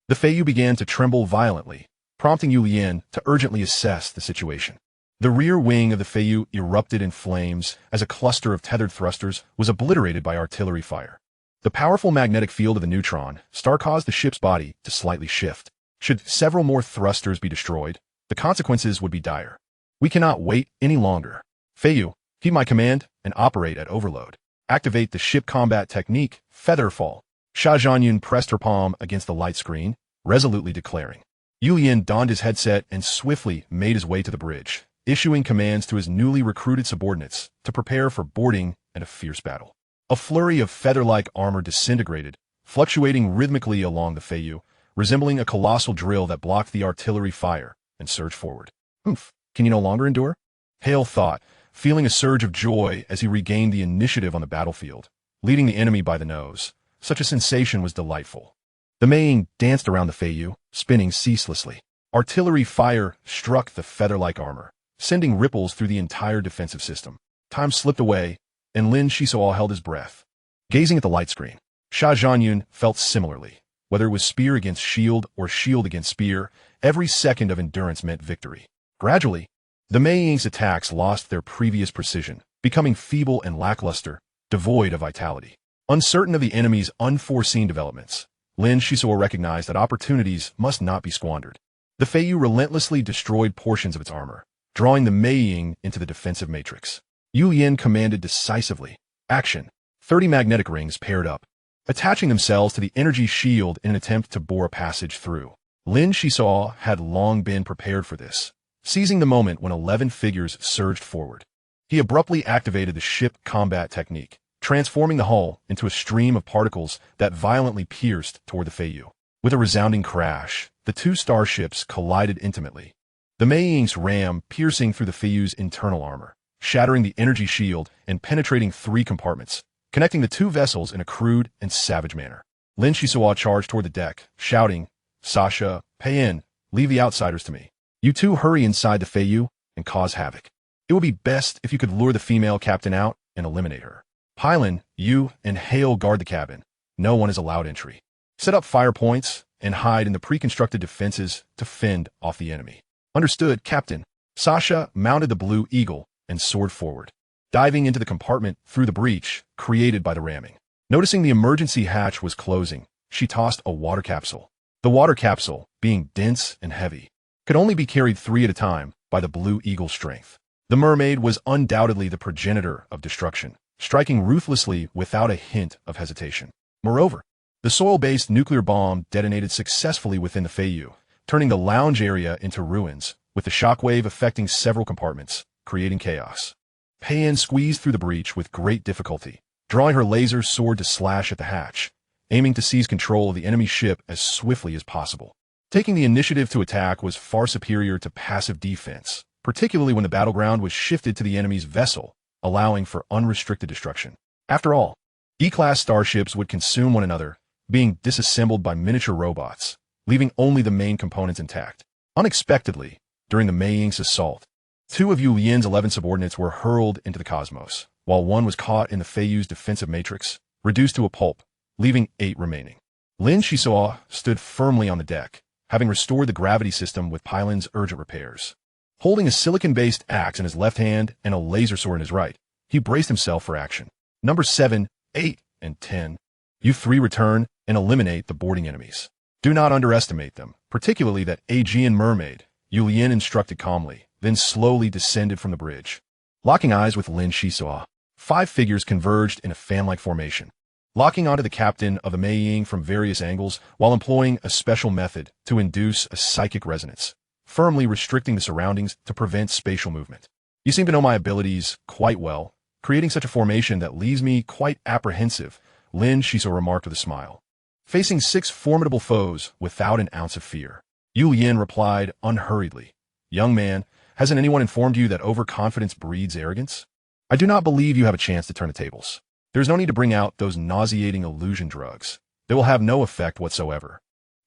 the Feiyu began to tremble violently, prompting Yu Lian to urgently assess the situation. The rear wing of the Feiyu erupted in flames as a cluster of tethered thrusters was obliterated by artillery fire. The powerful magnetic field of the neutron star caused the ship's body to slightly shift. Should several more thrusters be destroyed, the consequences would be dire. We cannot wait any longer. Feiyu, heed my command and operate at overload. Activate the ship combat technique, Featherfall. Sha Zhanyun pressed her palm against the light screen, resolutely declaring. Yu Lian donned his headset and swiftly made his way to the bridge, issuing commands to his newly recruited subordinates to prepare for boarding and a fierce battle. A flurry of feather-like armor disintegrated, fluctuating rhythmically along the Feiyu, resembling a colossal drill that blocked the artillery fire and surged forward. Oof, can you no longer endure? Hale thought, feeling a surge of joy as he regained the initiative on the battlefield, leading the enemy by the nose. Such a sensation was delightful. The Mei Ying danced around the Feiyu, spinning ceaselessly. Artillery fire struck the feather-like armor, sending ripples through the entire defensive system. Time slipped away, and Lin Xisuo held his breath, gazing at the light screen. Sha Zhanyun felt similarly. Whether it was spear against shield or shield against spear, every second of endurance meant victory. Gradually, the Mei Ying's attacks lost their previous precision, becoming feeble and lackluster, devoid of vitality. Uncertain of the enemy's unforeseen developments, Lin Xisuo recognized that opportunities must not be squandered. The Feiyu relentlessly destroyed portions of its armor, drawing the Mei Ying into the defensive matrix. Yu Lian commanded decisively. Action. 30 magnetic rings paired up, attaching themselves to the energy shield in an attempt to bore a passage through. Lin Xisuo had long been prepared for this, seizing the moment when 11 figures surged forward. He abruptly activated the ship combat technique, transforming the hull into a stream of particles that violently pierced toward the Feiyu. With a resounding crash, the two starships collided intimately. The Mei Ying's ram piercing through the Feiyu's internal armor, shattering the energy shield and penetrating 3 compartments, connecting the 2 vessels in a crude and savage manner. Lin Xisuo charged toward the deck, shouting, "Sasha, pay in, leave the outsiders to me. You two hurry inside the Feiyu and cause havoc. It would be best if you could lure the female captain out and eliminate her. Pylon, you and Hale guard the cabin. No one is allowed entry. Set up fire points and hide in the pre-constructed defenses to fend off the enemy." "Understood, Captain." Sasha mounted the Blue Eagle and soared forward, diving into the compartment through the breach created by the ramming. Noticing the emergency hatch was closing, she tossed a water capsule. The water capsule, being dense and heavy, could only be carried 3 at a time by the Blue Eagle's strength. The mermaid was undoubtedly the progenitor of destruction, striking ruthlessly without a hint of hesitation. Moreover, the soil-based nuclear bomb detonated successfully within the Feiyu, turning the lounge area into ruins, with the shockwave affecting several compartments, creating chaos. Pei-En squeezed through the breach with great difficulty, drawing her laser sword to slash at the hatch, aiming to seize control of the enemy ship as swiftly as possible. Taking the initiative to attack was far superior to passive defense, particularly when the battleground was shifted to the enemy's vessel, allowing for unrestricted destruction. After all, E-class starships would consume one another, being disassembled by miniature robots, leaving only the main components intact. Unexpectedly, during the Mei Ying's assault, 2 of Yu Lian's 11 subordinates were hurled into the cosmos, while 1 was caught in the Feiyu's defensive matrix, reduced to a pulp, leaving 8 remaining. Lin Xisuo stood firmly on the deck, having restored the gravity system with Pylon's urgent repairs. Holding a silicon-based axe in his left hand and a laser sword in his right, he braced himself for action. Number 7, 8, and 10. You 3 return and eliminate the boarding enemies. Do not underestimate them, particularly that Aegean mermaid, Yu Lian instructed calmly, then slowly descended from the bridge. Locking eyes with Lin Xisuo, 5 figures converged in a fan-like formation, locking onto the captain of the Mei Ying from various angles while employing a special method to induce a psychic resonance, firmly restricting the surroundings to prevent spatial movement. "You seem to know my abilities quite well, creating such a formation that leaves me quite apprehensive," Lin Xisuo remarked with a smile. Facing 6 formidable foes without an ounce of fear, Yu Lian replied unhurriedly, "Young man, hasn't anyone informed you that overconfidence breeds arrogance? I do not believe you have a chance to turn the tables. There's no need to bring out those nauseating illusion drugs. They will have no effect whatsoever."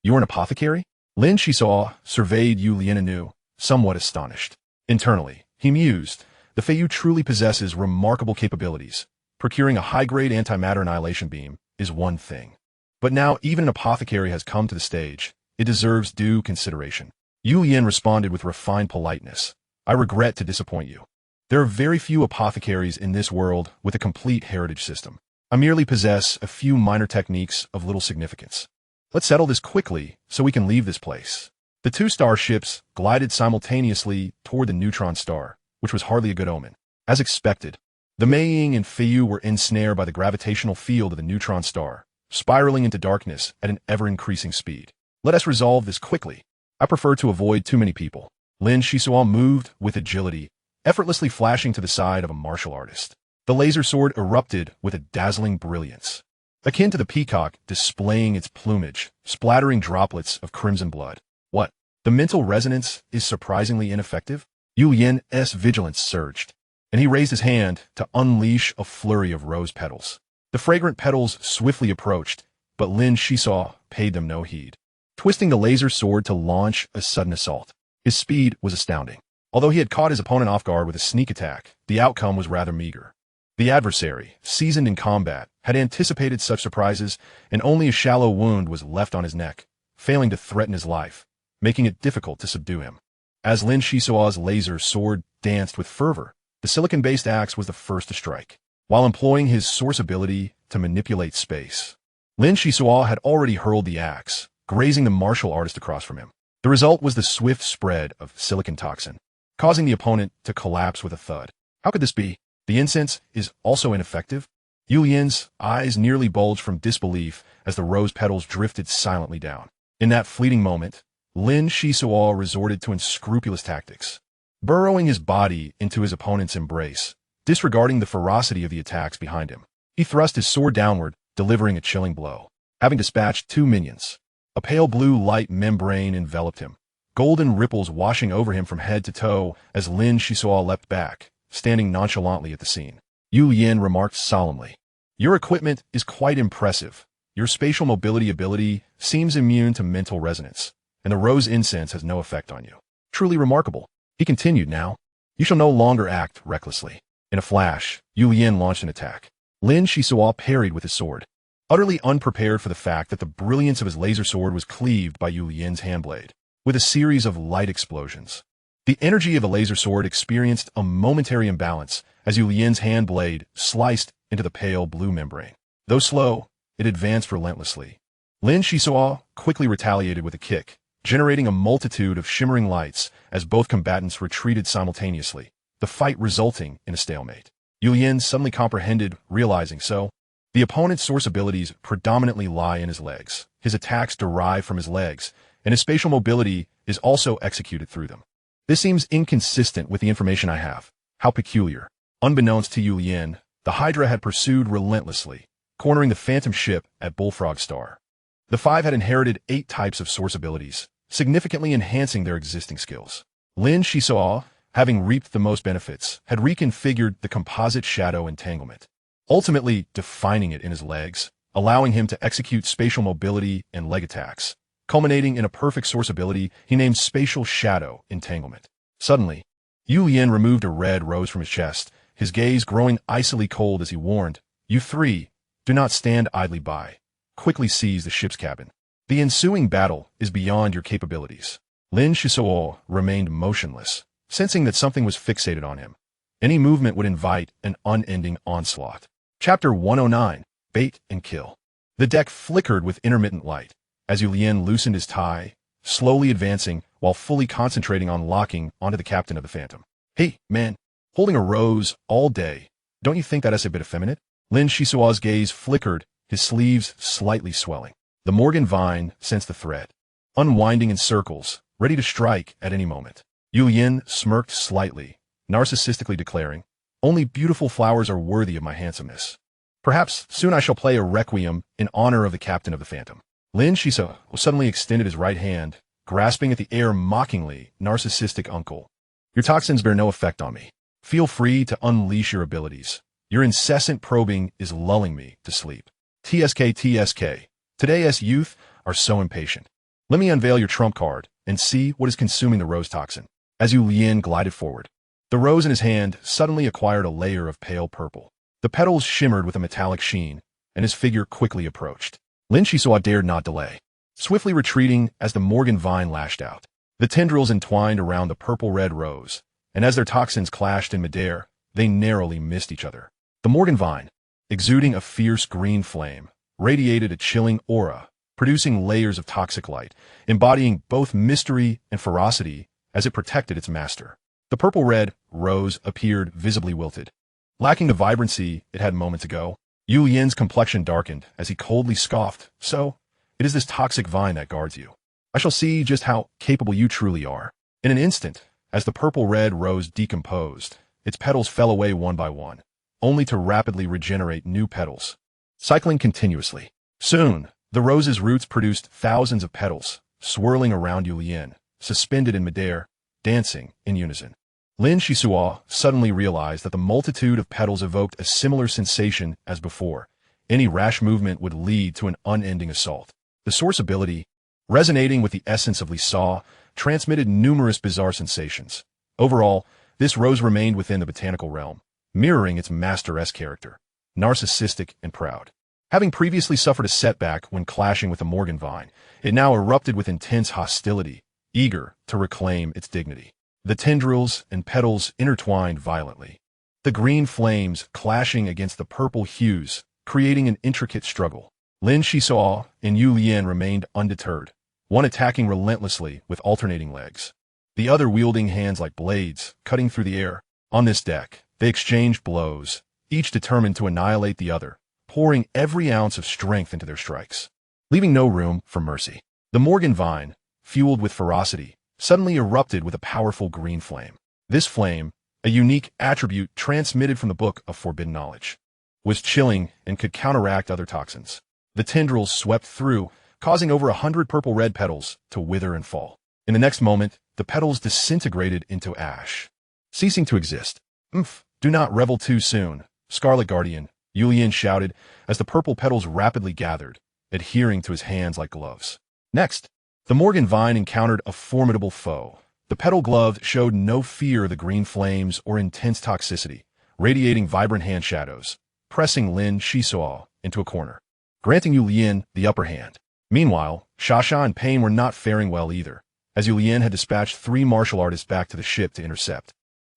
"You are an apothecary?" Lin Xisuo surveyed Yu Lian anew, somewhat astonished. Internally, he mused, the Feiyu truly possesses remarkable capabilities. Procuring a high-grade antimatter annihilation beam is one thing. But now even an apothecary has come to the stage. It deserves due consideration. Yu Lian responded with refined politeness. "I regret to disappoint you. There are very few apothecaries in this world with a complete heritage system. I merely possess a few minor techniques of little significance. Let's settle this quickly so we can leave this place." The 2 starships glided simultaneously toward the neutron star, which was hardly a good omen. As expected, the Mei Ying and Feiyu were ensnared by the gravitational field of the neutron star, spiraling into darkness at an ever-increasing speed. "Let us resolve this quickly. I prefer to avoid too many people." Lin Xisuo moved with agility, effortlessly flashing to the side of a martial artist. The laser sword erupted with a dazzling brilliance, akin to the peacock displaying its plumage, splattering droplets of crimson blood. "What? The mental resonance is surprisingly ineffective?" Yu Lian's vigilance surged, and he raised his hand to unleash a flurry of rose petals. The fragrant petals swiftly approached, but Lin Xisuo paid them no heed, twisting the laser sword to launch a sudden assault. His speed was astounding. Although he had caught his opponent off guard with a sneak attack, the outcome was rather meager. The adversary, seasoned in combat, had anticipated such surprises, and only a shallow wound was left on his neck, failing to threaten his life, making it difficult to subdue him. As Lin Xisuo's laser sword danced with fervor, the silicon-based axe was the first to strike. While employing his source ability to manipulate space, Lin Xisuo had already hurled the axe, grazing the martial artist across from him. The result was the swift spread of silicon toxin, causing the opponent to collapse with a thud. How could this be? The incense is also ineffective? Yu Lian's eyes nearly bulged from disbelief as the rose petals drifted silently down. In that fleeting moment, Lin Xisuo resorted to unscrupulous tactics, burrowing his body into his opponent's embrace, disregarding the ferocity of the attacks behind him. He thrust his sword downward, delivering a chilling blow. Having dispatched 2 minions, a pale blue light membrane enveloped him, golden ripples washing over him from head to toe as Lin Xisuo leapt back, standing nonchalantly at the scene. Yu Yin remarked solemnly, "Your equipment is quite impressive. Your spatial mobility ability seems immune to mental resonance, and the rose incense has no effect on you. Truly remarkable." He continued, "Now, you shall no longer act recklessly." In a flash, Yu Yin launched an attack. Lin Xisuo parried with his sword, utterly unprepared for the fact that the brilliance of his laser sword was cleaved by Yu Yin's handblade, with a series of light explosions. The energy of a laser sword experienced a momentary imbalance as Yu Yin's handblade sliced into the pale blue membrane. Though slow, it advanced relentlessly. Lin Xisuo quickly retaliated with a kick, generating a multitude of shimmering lights as both combatants retreated simultaneously, the fight resulting in a stalemate. Yu Yin suddenly comprehended, realizing so. The opponent's source abilities predominantly lie in his legs. His attacks derive from his legs, and his spatial mobility is also executed through them. This seems inconsistent with the information I have. How peculiar. Unbeknownst to Yu Yin, the Hydra had pursued relentlessly, cornering the Phantom ship at Bullfrog Star. The 5 had inherited 8 types of source abilities, significantly enhancing their existing skills. Lin Xisuo, having reaped the most benefits, had reconfigured the composite shadow entanglement, ultimately defining it in his legs, allowing him to execute spatial mobility and leg attacks, culminating in a perfect source ability he named Spatial Shadow Entanglement. Suddenly, Yu Yin removed a red rose from his chest, his gaze growing icily cold as he warned, "You 3, do not stand idly by. Quickly seize the ship's cabin. The ensuing battle is beyond your capabilities." Lin Xisuo remained motionless, sensing that something was fixated on him. Any movement would invite an unending onslaught. Chapter 109, Bait and Kill. The deck flickered with intermittent light as Yu Yin loosened his tie, slowly advancing while fully concentrating on locking onto the captain of the Phantom. "Hey, man, holding a rose all day, don't you think that is a bit effeminate?" Lin Xisuo's gaze flickered, his sleeves slightly swelling. The Morgan vine sensed the threat, unwinding in circles, ready to strike at any moment. Yu Yin smirked slightly, narcissistically declaring, "Only beautiful flowers are worthy of my handsomeness. Perhaps soon I shall play a requiem in honor of the captain of the Phantom." Lin Xisuo suddenly extended his right hand, grasping at the air mockingly, "Narcissistic uncle. Your toxins bear no effect on me. Feel free to unleash your abilities. Your incessant probing is lulling me to sleep. TSK. Today's youth are so impatient. Let me unveil your trump card and see what is consuming the rose toxin." As Yu Yin glided forward, the rose in his hand suddenly acquired a layer of pale purple. The petals shimmered with a metallic sheen, and his figure quickly approached. Lin Xisuo dared not delay, swiftly retreating as the Morgan vine lashed out. The tendrils entwined around the purple-red rose, and as their toxins clashed in midair, they narrowly missed each other. The Morgan vine, exuding a fierce green flame, radiated a chilling aura, producing layers of toxic light, embodying both mystery and ferocity as it protected its master. The purple-red rose appeared visibly wilted, lacking the vibrancy it had moments ago. Yu Yin's complexion darkened as he coldly scoffed, "So, it is this toxic vine that guards you. I shall see just how capable you truly are." In an instant, as the purple-red rose decomposed, its petals fell away one by one, only to rapidly regenerate new petals, cycling continuously. Soon, the rose's roots produced thousands of petals, swirling around Yu Yin, suspended in midair, dancing in unison. Lin Xisuo suddenly realized that the multitude of petals evoked a similar sensation as before. Any rash movement would lead to an unending assault. The source ability, resonating with the essence of Li Xisuo, transmitted numerous bizarre sensations. Overall, this rose remained within the botanical realm, mirroring its master-esque character, narcissistic and proud. Having previously suffered a setback when clashing with the Morgan vine, it now erupted with intense hostility, eager to reclaim its dignity. The tendrils and petals intertwined violently, the green flames clashing against the purple hues, creating an intricate struggle. Lin Xisuo and Yu Yin remained undeterred, one attacking relentlessly with alternating legs, the other wielding hands like blades, cutting through the air. On this deck, they exchanged blows, each determined to annihilate the other, pouring every ounce of strength into their strikes, leaving no room for mercy. The Morgan vine, fueled with ferocity, suddenly erupted with a powerful green flame. This flame, a unique attribute transmitted from the Book of Forbidden Knowledge, was chilling and could counteract other toxins. The tendrils swept through, causing over 100 purple-red petals to wither and fall. In the next moment, the petals disintegrated into ash, ceasing to exist. Do not revel too soon, Scarlet Guardian, Yulian shouted as the purple petals rapidly gathered, adhering to his hands like gloves. Next, the Morgan vine encountered a formidable foe. The petal glove showed no fear of the green flames or intense toxicity, radiating vibrant hand shadows, pressing Lin Xisuo into a corner, granting Yulian the upper hand. Meanwhile, Shasha and Pain were not faring well either, as Yulian had dispatched 3 martial artists back to the ship to intercept.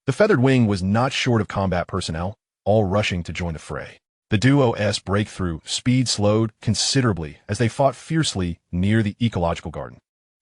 The Feathered Wing was not short of combat personnel, all rushing to join the fray. The duo's breakthrough speed slowed considerably as they fought fiercely near the ecological garden.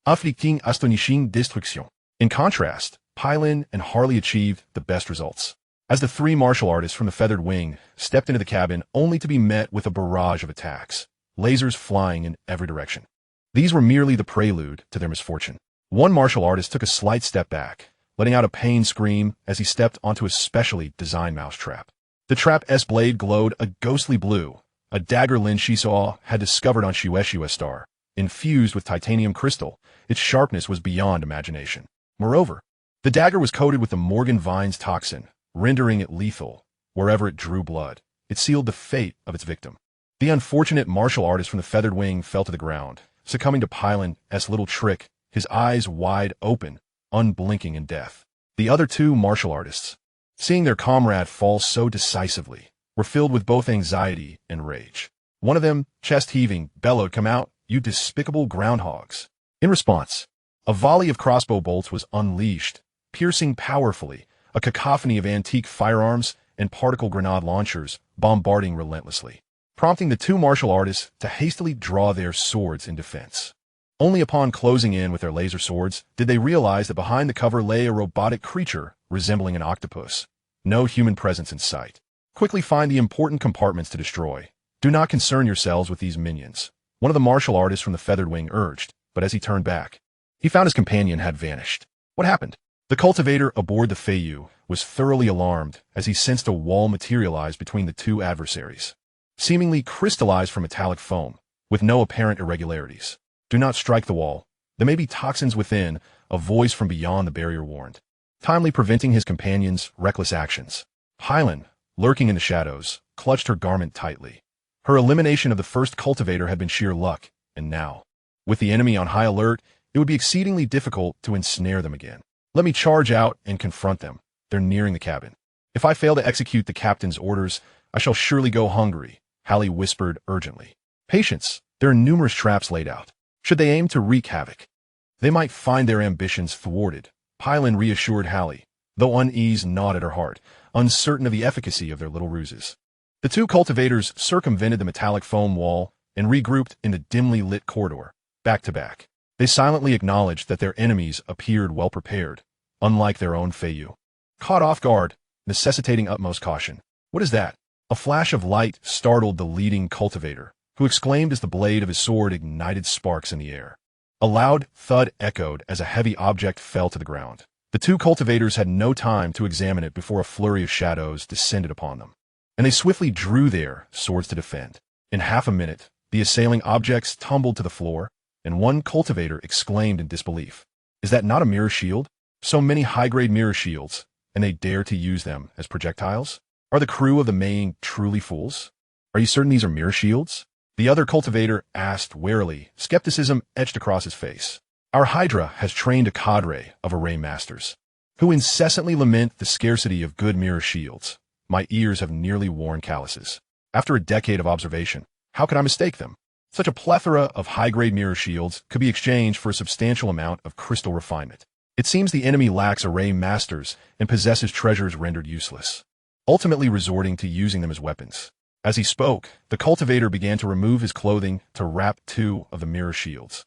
Afflicting astonishing destruction. In contrast, Pylon and Harley achieved the best results, as the 3 martial artists from the Feathered Wing stepped into the cabin only to be met with a barrage of attacks, lasers flying in every direction. These were merely the prelude to their misfortune. One martial artist took a slight step back, letting out a pain scream as he stepped onto a specially designed mousetrap. The trap's blade glowed a ghostly blue, a dagger Lin Xisuo had discovered on Shueishua's star. Infused with titanium crystal, its sharpness was beyond imagination. Moreover, the dagger was coated with the Morgan vine's toxin, rendering it lethal. Wherever it drew blood, it sealed the fate of its victim. The unfortunate martial artist from the Feathered Wing fell to the ground, succumbing to Pylon's little trick, his eyes wide open, unblinking in death. The other 2 martial artists, seeing their comrade fall so decisively, were filled with both anxiety and rage. One of them, chest heaving, bellowed, "Come out, you despicable groundhogs." In response, a volley of crossbow bolts was unleashed, piercing powerfully, a cacophony of antique firearms and particle grenade launchers bombarding relentlessly, prompting the 2 martial artists to hastily draw their swords in defense. Only upon closing in with their laser swords did they realize that behind the cover lay a robotic creature resembling an octopus. No human presence in sight. Quickly find the important compartments to destroy. Do not concern yourselves with these minions, one of the martial artists from the Feathered Wing urged, but as he turned back, he found his companion had vanished. What happened? The cultivator aboard the Feiyu was thoroughly alarmed as he sensed a wall materialize between the 2 adversaries, seemingly crystallized from metallic foam, with no apparent irregularities. Do not strike the wall. There may be toxins within, a voice from beyond the barrier warned, timely preventing his companion's reckless actions. Pylon, lurking in the shadows, clutched her garment tightly. Her elimination of the first cultivator had been sheer luck, and now, with the enemy on high alert, it would be exceedingly difficult to ensnare them again. Let me charge out and confront them. They're nearing the cabin. If I fail to execute the captain's orders, I shall surely go hungry, Hallie whispered urgently. Patience, there are numerous traps laid out. Should they aim to wreak havoc, they might find their ambitions thwarted, Pylon reassured Hallie, though unease gnawed at her heart, uncertain of the efficacy of their little ruses. The 2 cultivators circumvented the metallic foam wall and regrouped in the dimly lit corridor, back to back. They silently acknowledged that their enemies appeared well prepared, unlike their own Feiyu. Caught off guard, necessitating utmost caution. What is that? A flash of light startled the leading cultivator, who exclaimed as the blade of his sword ignited sparks in the air. A loud thud echoed as a heavy object fell to the ground. The 2 cultivators had no time to examine it before a flurry of shadows descended upon them, and they swiftly drew their swords to defend. In half a minute, the assailing objects tumbled to the floor, and one cultivator exclaimed in disbelief, "Is that not a mirror shield? So many high-grade mirror shields, and they dare to use them as projectiles? Are the crew of the Maying truly fools? Are you certain these are mirror shields?" The other cultivator asked warily, skepticism etched across his face. "Our Hydra has trained a cadre of array masters, who incessantly lament the scarcity of good mirror shields. My ears have nearly worn calluses. After a decade of observation, how could I mistake them? Such a plethora of high-grade mirror shields could be exchanged for a substantial amount of crystal refinement. It seems the enemy lacks array masters and possesses treasures rendered useless, ultimately resorting to using them as weapons." As he spoke, the cultivator began to remove his clothing to wrap 2 of the mirror shields,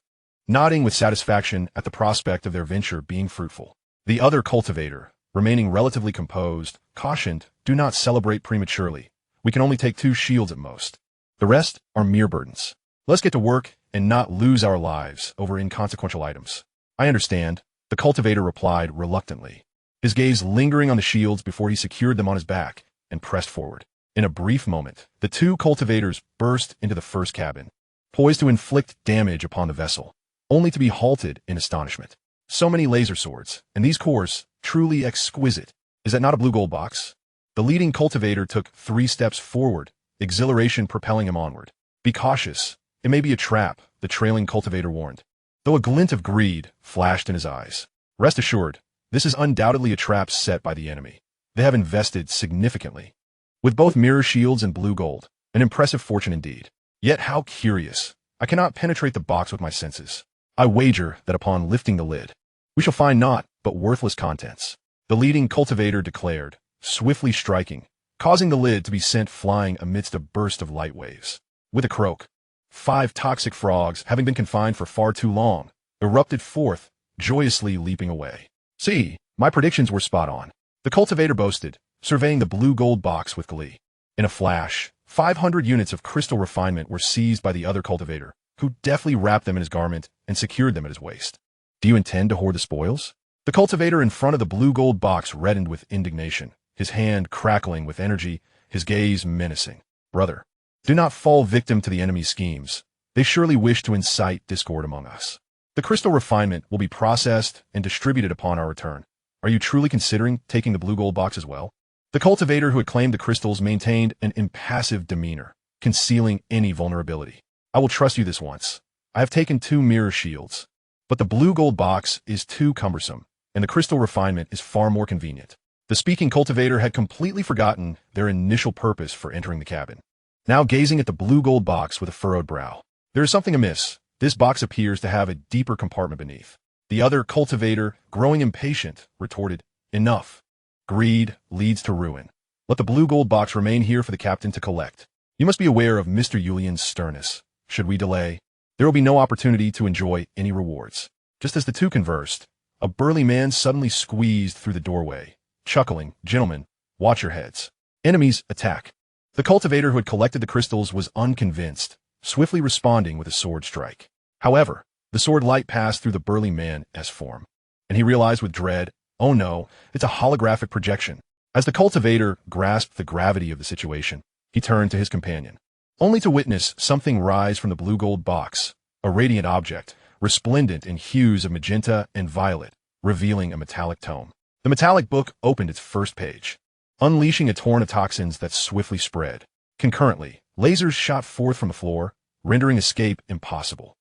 nodding with satisfaction at the prospect of their venture being fruitful. The other cultivator, remaining relatively composed, cautioned, "Do not celebrate prematurely. We can only take 2 shields at most. The rest are mere burdens." Let's get to work and not lose our lives over inconsequential items. I understand, the cultivator replied reluctantly, his gaze lingering on the shields before he secured them on his back and pressed forward. In a brief moment, the two cultivators burst into the first cabin, poised to inflict damage upon the vessel, only to be halted in astonishment. So many laser swords, and these cores, truly exquisite. Is that not a blue gold box? The leading cultivator took 3 steps forward, exhilaration propelling him onward. Be cautious. It may be a trap, the trailing cultivator warned, though a glint of greed flashed in his eyes. Rest assured, this is undoubtedly a trap set by the enemy. They have invested significantly. With both mirror shields and blue gold, an impressive fortune indeed. Yet how curious. I cannot penetrate the box with my senses. I wager that upon lifting the lid, we shall find naught but worthless contents. The leading cultivator declared, swiftly striking, causing the lid to be sent flying amidst a burst of light waves. With a croak, 5 toxic frogs, having been confined for far too long, erupted forth, joyously leaping away. See, my predictions were spot on, the cultivator boasted, surveying the blue gold box with glee. In a flash, 500 units of crystal refinement were seized by the other cultivator, who deftly wrapped them in his garment and secured them at his waist. Do you intend to hoard the spoils? The cultivator in front of the blue gold box reddened with indignation, his hand crackling with energy, his gaze menacing. Brother, do not fall victim to the enemy's schemes. They surely wish to incite discord among us. The crystal refinement will be processed and distributed upon our return. Are you truly considering taking the blue gold box as well? The cultivator who had claimed the crystals maintained an impassive demeanor, concealing any vulnerability. I will trust you this once. I have taken 2 mirror shields, but the blue gold box is too cumbersome, and the crystal refinement is far more convenient. The speaking cultivator had completely forgotten their initial purpose for entering the cabin. Now gazing at the blue gold box with a furrowed brow. There is something amiss. This box appears to have a deeper compartment beneath. The other cultivator, growing impatient, retorted, Enough. Greed leads to ruin. Let the blue gold box remain here for the captain to collect. You must be aware of Mr. Yulian's sternness. Should we delay, there will be no opportunity to enjoy any rewards. Just as the two conversed, a burly man suddenly squeezed through the doorway, chuckling, Gentlemen, watch your heads. Enemies attack. The cultivator who had collected the crystals was unconvinced, swiftly responding with a sword strike. However, the sword light passed through the burly man's form, and he realized with dread, oh no, it's a holographic projection. As the cultivator grasped the gravity of the situation, he turned to his companion, only to witness something rise from the blue gold box, a radiant object, resplendent in hues of magenta and violet, revealing a metallic tome. The metallic book opened its first page, unleashing a torrent of toxins that swiftly spread. Concurrently, lasers shot forth from the floor, rendering escape impossible.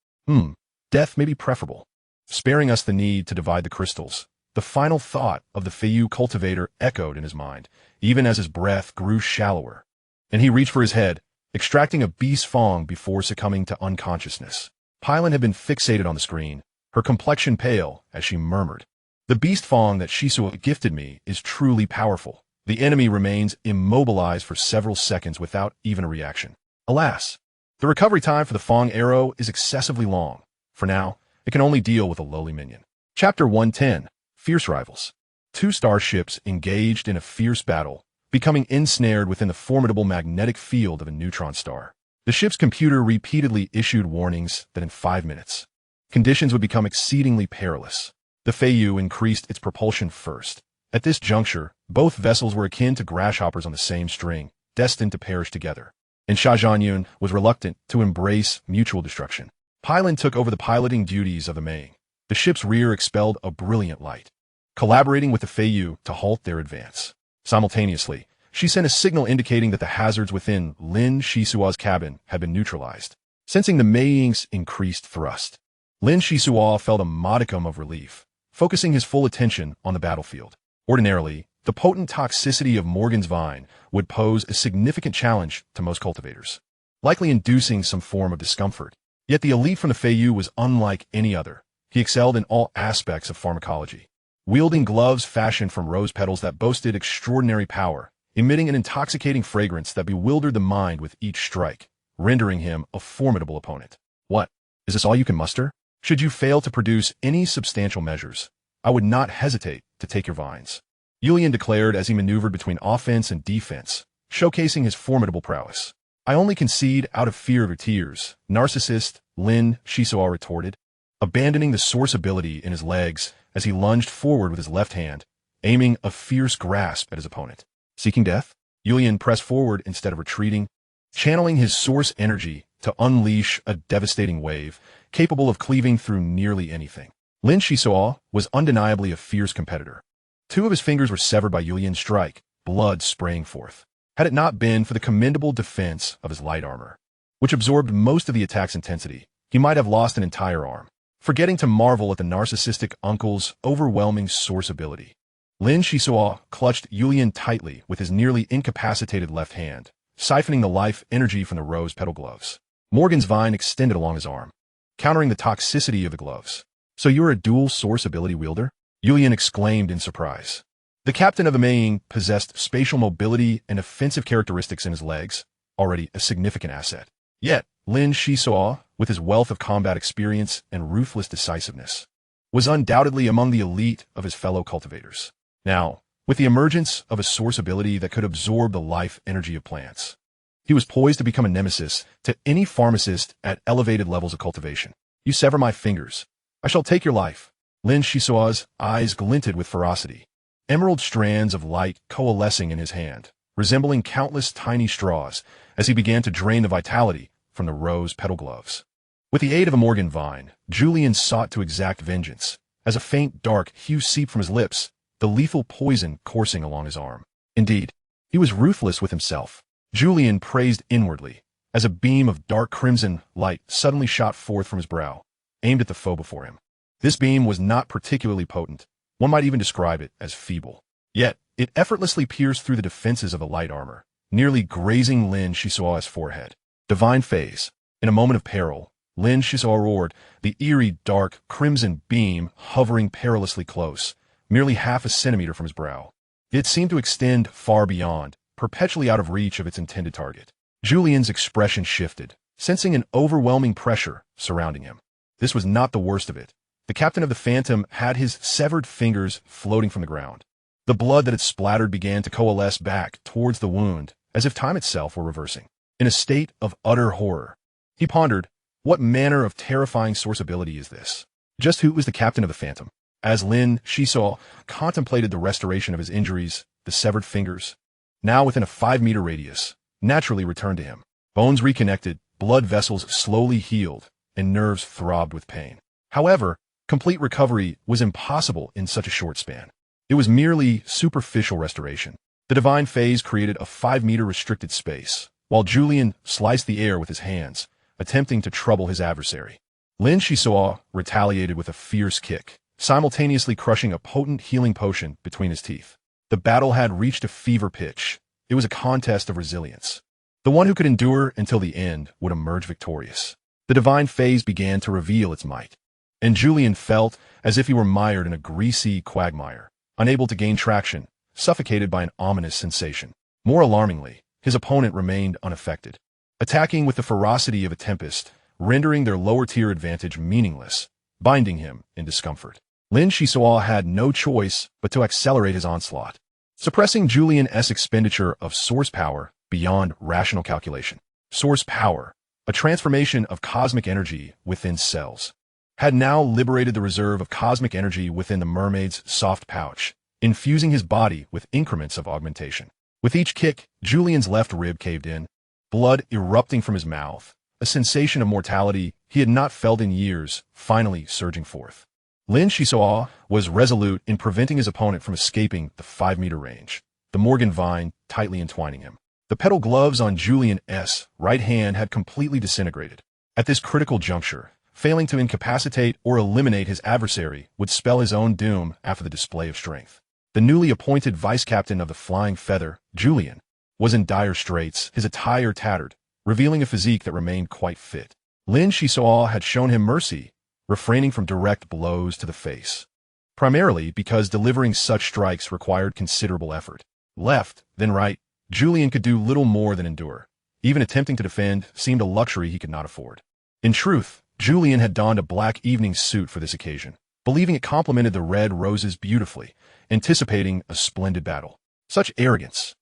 Death may be preferable, sparing us the need to divide the crystals. The final thought of the Feiyu cultivator echoed in his mind, even as his breath grew shallower, and he reached for his head, extracting a beast fang before succumbing to unconsciousness. Pylon had been fixated on the screen, her complexion pale as she murmured, The beast fang that Xisuo gifted me is truly powerful. The enemy remains immobilized for several seconds without even a reaction. Alas, the recovery time for the fang arrow is excessively long. For now, it can only deal with a lowly minion. Chapter 110. Fierce Rivals. 2 starships engaged in a fierce battle, becoming ensnared within the formidable magnetic field of a neutron star. The ship's computer repeatedly issued warnings that in 5 minutes, conditions would become exceedingly perilous. The Feiyu increased its propulsion first. At this juncture, both vessels were akin to grasshoppers on the same string, destined to perish together. And Sha Zhanyun was reluctant to embrace mutual destruction. Pylon took over the piloting duties of the Mei. The ship's rear expelled a brilliant light, collaborating with the Feiyu to halt their advance. Simultaneously, she sent a signal indicating that the hazards within Lin Xisuo's cabin had been neutralized, sensing the Meiying's increased thrust. Lin Xisuo felt a modicum of relief, focusing his full attention on the battlefield. Ordinarily, the potent toxicity of Morgan's vine would pose a significant challenge to most cultivators, likely inducing some form of discomfort. Yet the elite from the Feiyu was unlike any other. He excelled in all aspects of pharmacology, wielding gloves fashioned from rose petals that boasted extraordinary power, emitting an intoxicating fragrance that bewildered the mind with each strike, rendering him a formidable opponent. What? Is this all you can muster? Should you fail to produce any substantial measures, I would not hesitate to take your vines, Yulian declared as he maneuvered between offense and defense, showcasing his formidable prowess. I only concede out of fear of your tears, narcissist, Lin Xisuo retorted, abandoning the source ability in his legs as he lunged forward with his left hand, aiming a fierce grasp at his opponent. Seeking death? Julian pressed forward instead of retreating, channeling his source energy to unleash a devastating wave, capable of cleaving through nearly anything. Lin Xisuo was undeniably a fierce competitor. Two of his fingers were severed by Julian's strike, blood spraying forth. Had it not been for the commendable defense of his light armor, which absorbed most of the attack's intensity, he might have lost an entire arm, forgetting to marvel at the narcissistic uncle's overwhelming source ability. Lin Xisuo clutched Julian tightly with his nearly incapacitated left hand, siphoning the life energy from the rose petal gloves. Morgan's vine extended along his arm, countering the toxicity of the gloves. "So you're a dual source ability wielder?" Julian exclaimed in surprise. The captain of the Maying possessed spatial mobility and offensive characteristics in his legs, already a significant asset. Yet, Lin Xisuo, with his wealth of combat experience and ruthless decisiveness, was undoubtedly among the elite of his fellow cultivators. Now, with the emergence of a source ability that could absorb the life energy of plants, he was poised to become a nemesis to any pharmacist at elevated levels of cultivation. "You sever my fingers, I shall take your life." Lin Xisuo's eyes glinted with ferocity, emerald strands of light coalescing in his hand, resembling countless tiny straws as he began to drain the vitality from the rose petal gloves. With the aid of a Morgan vine, Julian sought to exact vengeance, as a faint dark hue seeped from his lips, the lethal poison coursing along his arm. Indeed, he was ruthless with himself. Julian praised inwardly, as a beam of dark crimson light suddenly shot forth from his brow, aimed at the foe before him. This beam was not particularly potent. One might even describe it as feeble. Yet, it effortlessly pierced through the defenses of the light armor, nearly grazing Lin Xisuo's forehead. Divine phase. In a moment of peril, Lin Xisuo roared, the eerie, dark, crimson beam hovering perilously close, merely half a centimeter from his brow. It seemed to extend far beyond, perpetually out of reach of its intended target. Julian's expression shifted, sensing an overwhelming pressure surrounding him. This was not the worst of it. The captain of the Phantom had his severed fingers floating from the ground. The blood that had splattered began to coalesce back towards the wound, as if time itself were reversing. In a state of utter horror, he pondered, what manner of terrifying source ability is this? Just who was the captain of the Phantom? As Lin Xisuo contemplated the restoration of his injuries, the severed fingers, now within a 5-meter radius, naturally returned to him. Bones reconnected, blood vessels slowly healed, and nerves throbbed with pain. However, complete recovery was impossible in such a short span. It was merely superficial restoration. The divine phase created a 5-meter restricted space, while Julian sliced the air with his hands, attempting to trouble his adversary. Lin Xisuo retaliated with a fierce kick, simultaneously crushing a potent healing potion between his teeth. The battle had reached a fever pitch. It was a contest of resilience. The one who could endure until the end would emerge victorious. The divine phase began to reveal its might, and Julian felt as if he were mired in a greasy quagmire, unable to gain traction, suffocated by an ominous sensation. More alarmingly, his opponent remained unaffected, attacking with the ferocity of a tempest, rendering their lower-tier advantage meaningless, binding him in discomfort. Lin Xisuo had no choice but to accelerate his onslaught, suppressing Julian's expenditure of source power beyond rational calculation. Source power, a transformation of cosmic energy within cells, had now liberated the reserve of cosmic energy within the mermaid's soft pouch, infusing his body with increments of augmentation. With each kick, Julian's left rib caved in, blood erupting from his mouth, a sensation of mortality he had not felt in years finally surging forth. Lin Xisuo was resolute in preventing his opponent from escaping the 5-meter range, the Morgan vine tightly entwining him. The petal gloves on Julian's right hand had completely disintegrated. At this critical juncture, failing to incapacitate or eliminate his adversary would spell his own doom after the display of strength. The newly appointed vice-captain of the Flying Feather, Julian, was in dire straits, his attire tattered, revealing a physique that remained quite fit. Lin Xisuo had shown him mercy, refraining from direct blows to the face, primarily because delivering such strikes required considerable effort. Left, then right, Julian could do little more than endure. Even attempting to defend seemed a luxury he could not afford. In truth, Julian had donned a black evening suit for this occasion, believing it complemented the red roses beautifully, anticipating a splendid battle. Such arrogance!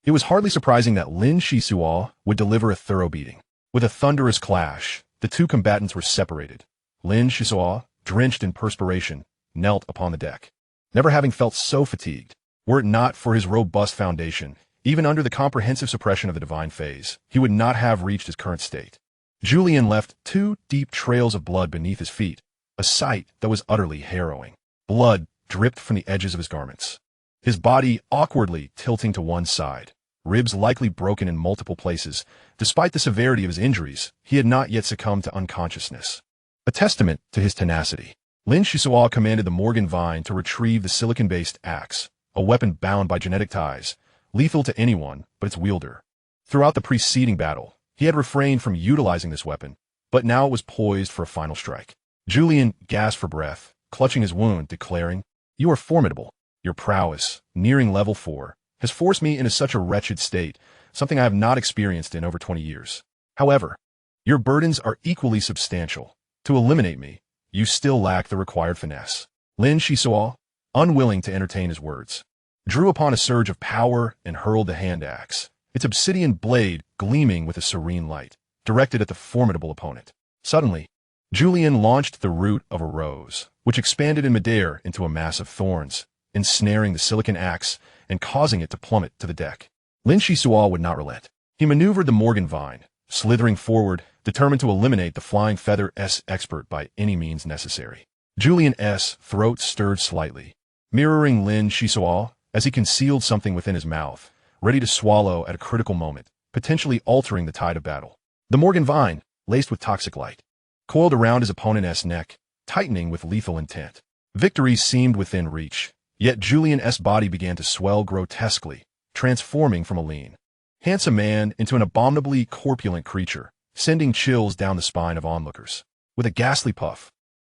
It was hardly surprising that Lin Xisuo would deliver a thorough beating. With a thunderous clash, the two combatants were separated. Lin Xisuo, drenched in perspiration, knelt upon the deck, never having felt so fatigued. Were it not for his robust foundation, even under the comprehensive suppression of the divine phase, he would not have reached his current state. Julian left 2 deep trails of blood beneath his feet, a sight that was utterly harrowing. Blood dripped from the edges of his garments, his body awkwardly tilting to one side, ribs likely broken in multiple places. Despite the severity of his injuries, he had not yet succumbed to unconsciousness. A testament to his tenacity, Lin Xisuo commanded the Morgan Vine to retrieve the silicon-based axe, a weapon bound by genetic ties, lethal to anyone but its wielder. Throughout the preceding battle, he had refrained from utilizing this weapon, but now it was poised for a final strike. Julian gasped for breath, clutching his wound, declaring, "You are formidable. Your prowess, nearing level 4, has forced me into such a wretched state, something I have not experienced in over 20 years. However, your burdens are equally substantial. To eliminate me, you still lack the required finesse." Lin Xisuo, unwilling to entertain his words, drew upon a surge of power and hurled the hand axe, its obsidian blade gleaming with a serene light, directed at the formidable opponent. Suddenly, Julian launched the root of a rose, which expanded in midair into a mass of thorns, ensnaring the silicon axe and causing it to plummet to the deck. Lin Xisuo would not relent. He maneuvered the Morgan Vine, slithering forward, determined to eliminate the Flying Feather's expert by any means necessary. Julian's throat stirred slightly, mirroring Lin Xisuo as he concealed something within his mouth, ready to swallow at a critical moment, potentially altering the tide of battle. The Morgan Vine, laced with toxic light, coiled around his opponent's neck, tightening with lethal intent. Victory seemed within reach, yet Julian's body began to swell grotesquely, transforming from a lean, handsome man into an abominably corpulent creature, sending chills down the spine of onlookers. With a ghastly puff,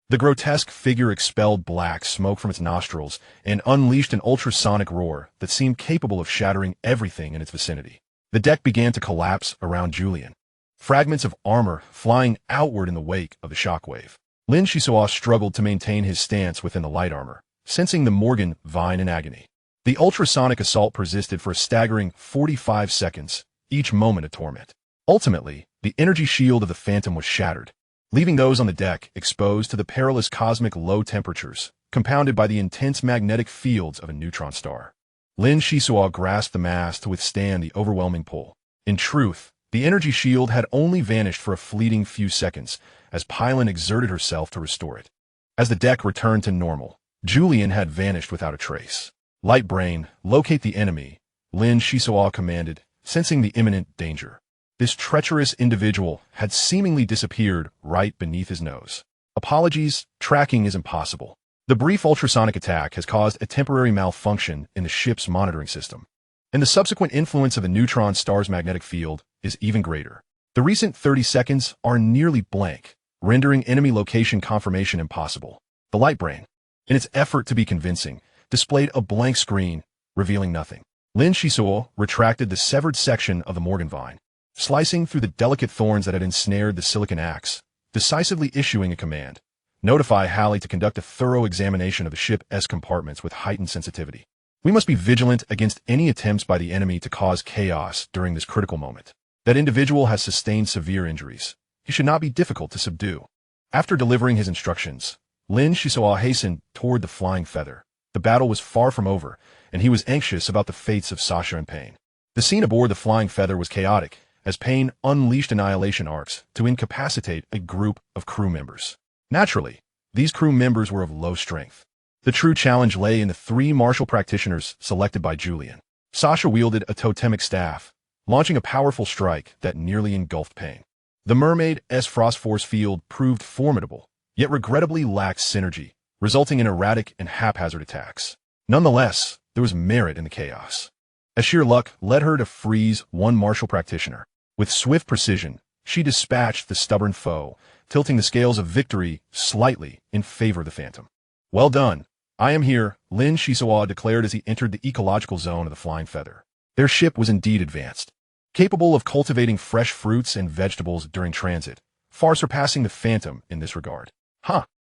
the grotesque figure expelled black smoke from its nostrils and unleashed an ultrasonic roar that seemed capable of shattering everything in its vicinity. The deck began to collapse around Julian, fragments of armor flying outward in the wake of the shockwave. Lin Xisuo struggled to maintain his stance within the light armor, sensing the Morgan Vine in agony. The ultrasonic assault persisted for a staggering 45 seconds, each moment a torment. Ultimately, the energy shield of the Phantom was shattered, leaving those on the deck exposed to the perilous cosmic low temperatures, compounded by the intense magnetic fields of a neutron star. Lin Xisuo grasped the mast to withstand the overwhelming pull. In truth, the energy shield had only vanished for a fleeting few seconds as Pylon exerted herself to restore it. As the deck returned to normal, Julian had vanished without a trace. "Light Brain, locate the enemy," Lin Xisuo commanded, sensing the imminent danger. This treacherous individual had seemingly disappeared right beneath his nose. "Apologies, tracking is impossible. The brief ultrasonic attack has caused a temporary malfunction in the ship's monitoring system, and the subsequent influence of the neutron star's magnetic field is even greater. The recent 30 seconds are nearly blank, rendering enemy location confirmation impossible." The Light Brain, in its effort to be convincing, displayed a blank screen, revealing nothing. Lin Xisuo retracted the severed section of the Morgan Vine, slicing through the delicate thorns that had ensnared the silicon axe, decisively issuing a command: "Notify Halley to conduct a thorough examination of the ship's compartments with heightened sensitivity. We must be vigilant against any attempts by the enemy to cause chaos during this critical moment. That individual has sustained severe injuries. He should not be difficult to subdue." After delivering his instructions, Lin Xisuo hastened toward the Flying Feather. The battle was far from over, and he was anxious about the fates of Sasha and Payne. The scene aboard the Flying Feather was chaotic, as Payne unleashed annihilation arcs to incapacitate a group of crew members. Naturally, these crew members were of low strength. The true challenge lay in the 3 martial practitioners selected by Julian. Sasha wielded a totemic staff, launching a powerful strike that nearly engulfed Payne. The mermaid's frost force field proved formidable, yet regrettably lacked synergy, resulting in erratic and haphazard attacks. Nonetheless, there was merit in the chaos, as sheer luck led her to freeze one martial practitioner. With swift precision, she dispatched the stubborn foe, tilting the scales of victory slightly in favor of the Phantom. "Well done. I am here," Lin Xisuo declared as he entered the ecological zone of the Flying Feather. Their ship was indeed advanced, capable of cultivating fresh fruits and vegetables during transit, far surpassing the Phantom in this regard.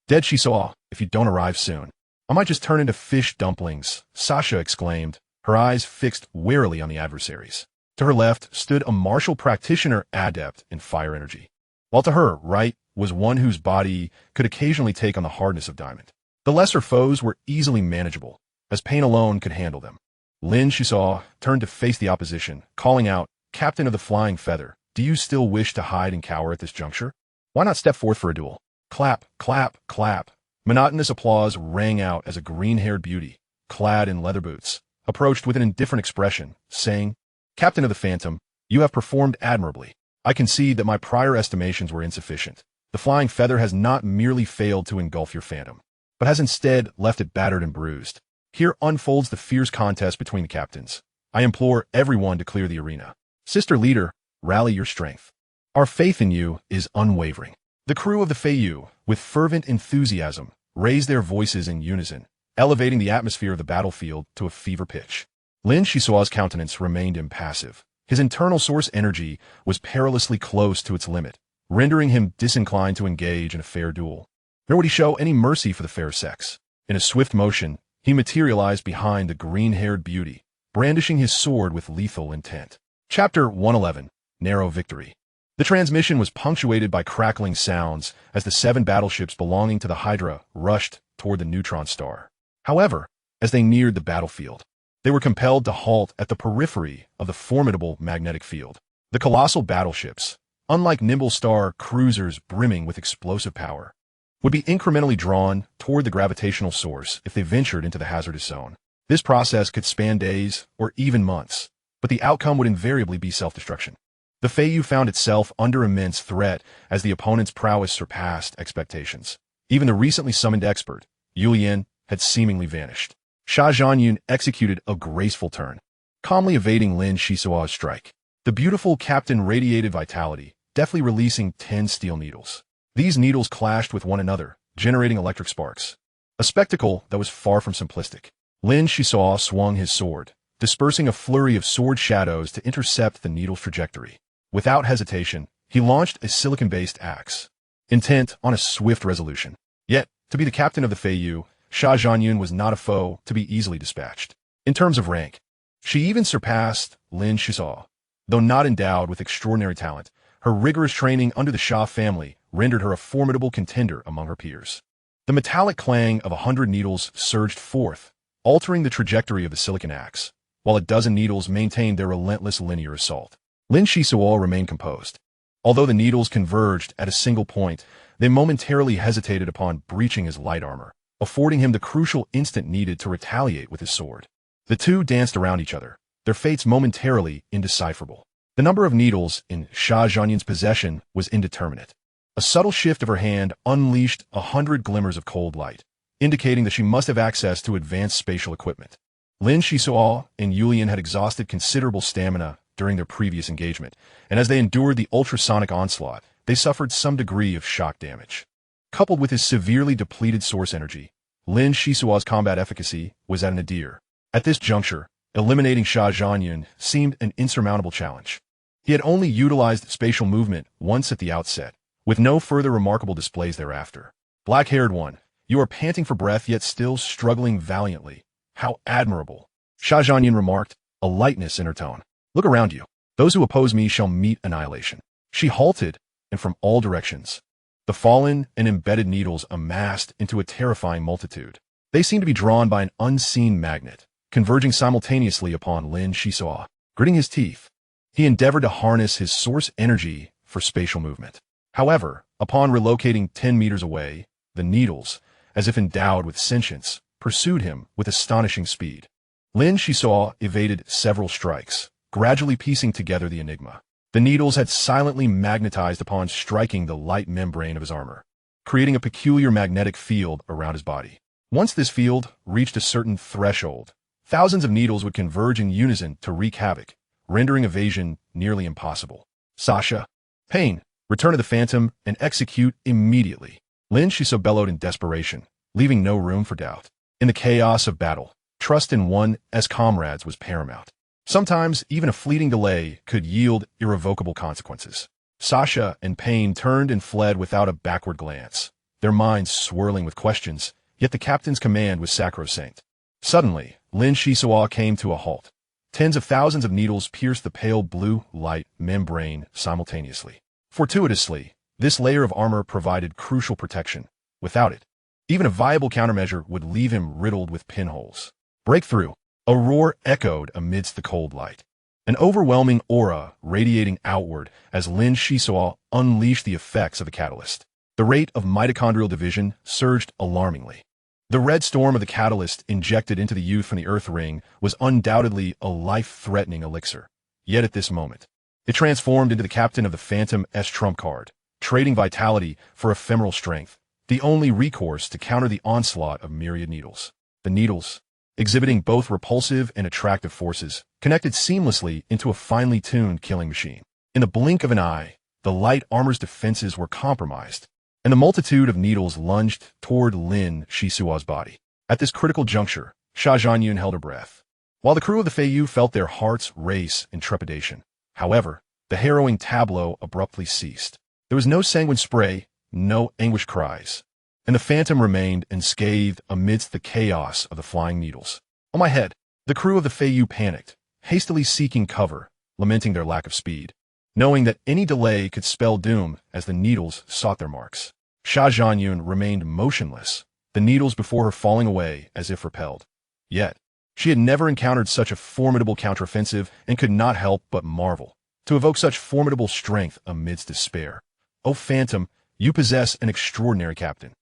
Dead Xisuo, if you don't arrive soon. I might just turn into fish dumplings," Sasha exclaimed, her eyes fixed warily on the adversaries. To her left stood a martial practitioner adept in fire energy, while to her right was one whose body could occasionally take on the hardness of diamond. The lesser foes were easily manageable, as pain alone could handle them. Lin Xisuo turned to face the opposition, calling out, "Captain of the Flying Feather, do you still wish to hide and cower at this juncture? Why not step forth for a duel?" Clap, clap, clap. Monotonous applause rang out as a green-haired beauty, clad in leather boots, approached with an indifferent expression, saying, "Captain of the Phantom, you have performed admirably. I concede that my prior estimations were insufficient. The Flying Feather has not merely failed to engulf your Phantom, but has instead left it battered and bruised. Here unfolds the fierce contest between the captains. I implore everyone to clear the arena. Sister Leader, rally your strength. Our faith in you is unwavering." The crew of the Feiyu, with fervent enthusiasm, raised their voices in unison, elevating the atmosphere of the battlefield to a fever pitch. Lin Xisuo's countenance remained impassive. His internal source energy was perilously close to its limit, rendering him disinclined to engage in a fair duel. Nor would he show any mercy for the fair sex. In a swift motion, he materialized behind the green-haired beauty, brandishing his sword with lethal intent. Chapter 111, Narrow Victory. The transmission was punctuated by crackling sounds as the 7 battleships belonging to the Hydra rushed toward the neutron star. However, as they neared the battlefield, they were compelled to halt at the periphery of the formidable magnetic field. The colossal battleships, unlike nimble star cruisers brimming with explosive power, would be incrementally drawn toward the gravitational source if they ventured into the hazardous zone. This process could span days or even months, but the outcome would invariably be self-destruction. The Feiyu found itself under immense threat as the opponent's prowess surpassed expectations. Even the recently summoned expert, Yulian, had seemingly vanished. Sha Zhanyun executed a graceful turn, calmly evading Lin Xisuo's strike. The beautiful captain radiated vitality, deftly releasing 10 steel needles. These needles clashed with one another, generating electric sparks. A spectacle that was far from simplistic. Lin Xisuo swung his sword, dispersing a flurry of sword shadows to intercept the needle's trajectory. Without hesitation, he launched a silicon-based axe, intent on a swift resolution. Yet, to be the captain of the Feiyu, Sha Zhanyun was not a foe to be easily dispatched. In terms of rank, she even surpassed Lin Xisuo. Though not endowed with extraordinary talent, her rigorous training under the Sha family rendered her a formidable contender among her peers. The metallic clang of 100 needles surged forth, altering the trajectory of the silicon axe, while a dozen needles maintained their relentless linear assault. Lin Xisuo remained composed. Although the needles converged at a single point, they momentarily hesitated upon breaching his light armor, affording him the crucial instant needed to retaliate with his sword. The two danced around each other, their fates momentarily indecipherable. The number of needles in Sha Zhanyun's possession was indeterminate. A subtle shift of her hand unleashed 100 glimmers of cold light, indicating that she must have access to advanced spatial equipment. Lin Xisuo and Yulian had exhausted considerable stamina during their previous engagement, and as they endured the ultrasonic onslaught, they suffered some degree of shock damage. Coupled with his severely depleted source energy, Lin Xisuo's combat efficacy was at a nadir. At this juncture, eliminating Sha Zhanyun seemed an insurmountable challenge. He had only utilized spatial movement once at the outset, with no further remarkable displays thereafter. Black-haired one, you are panting for breath yet still struggling valiantly. How admirable. Sha Zhanyun remarked, a lightness in her tone. Look around you. Those who oppose me shall meet annihilation. She halted, and from all directions, the fallen and embedded needles amassed into a terrifying multitude. They seemed to be drawn by an unseen magnet, converging simultaneously upon Lin Xisuo. Gritting his teeth, he endeavored to harness his source energy for spatial movement. However, upon relocating 10 meters away, the needles, as if endowed with sentience, pursued him with astonishing speed. Lin Xisuo evaded several strikes, gradually piecing together the enigma. The needles had silently magnetized upon striking the light membrane of his armor, creating a peculiar magnetic field around his body. Once this field reached a certain threshold, thousands of needles would converge in unison to wreak havoc, rendering evasion nearly impossible. Sasha, Pain, return to the Phantom and execute immediately. Lin Xisuo bellowed in desperation, leaving no room for doubt. In the chaos of battle, trust in one's comrades was paramount. Sometimes, even a fleeting delay could yield irrevocable consequences. Sasha and Pain turned and fled without a backward glance, their minds swirling with questions, yet the captain's command was sacrosanct. Suddenly, Lin Xisuo came to a halt. Tens of thousands of needles pierced the pale blue light membrane simultaneously. Fortuitously, this layer of armor provided crucial protection. Without it, even a viable countermeasure would leave him riddled with pinholes. Breakthrough! A roar echoed amidst the cold light. An overwhelming aura radiating outward as Lin Xisuo unleashed the effects of the catalyst. The rate of mitochondrial division surged alarmingly. The red storm of the catalyst injected into the youth from the Earth ring was undoubtedly a life-threatening elixir. Yet at this moment, it transformed into the captain of the Phantom S trump card, trading vitality for ephemeral strength, the only recourse to counter the onslaught of myriad needles. The needles, exhibiting both repulsive and attractive forces, connected seamlessly into a finely tuned killing machine. In the blink of an eye, the light armor's defenses were compromised, and the multitude of needles lunged toward Lin Xisuo's body. At this critical juncture, Sha Zhanyun held her breath, while the crew of the Feiyu felt their hearts race in trepidation. However, the harrowing tableau abruptly ceased. There was no sanguine spray, no anguished cries, and the Phantom remained unscathed amidst the chaos of the flying needles. On my head, the crew of the Feiyu panicked, hastily seeking cover, lamenting their lack of speed, knowing that any delay could spell doom as the needles sought their marks. Sha Zhanyun remained motionless, the needles before her falling away as if repelled. Yet, she had never encountered such a formidable counteroffensive and could not help but marvel. To evoke such formidable strength amidst despair. O Phantom, you possess an extraordinary captain.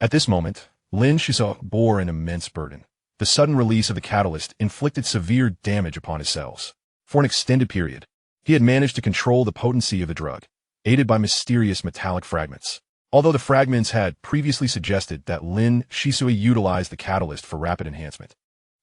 At this moment, Lin Xisuo bore an immense burden. The sudden release of the catalyst inflicted severe damage upon his cells. For an extended period, he had managed to control the potency of the drug, aided by mysterious metallic fragments. Although the fragments had previously suggested that Lin Xisuo utilized the catalyst for rapid enhancement.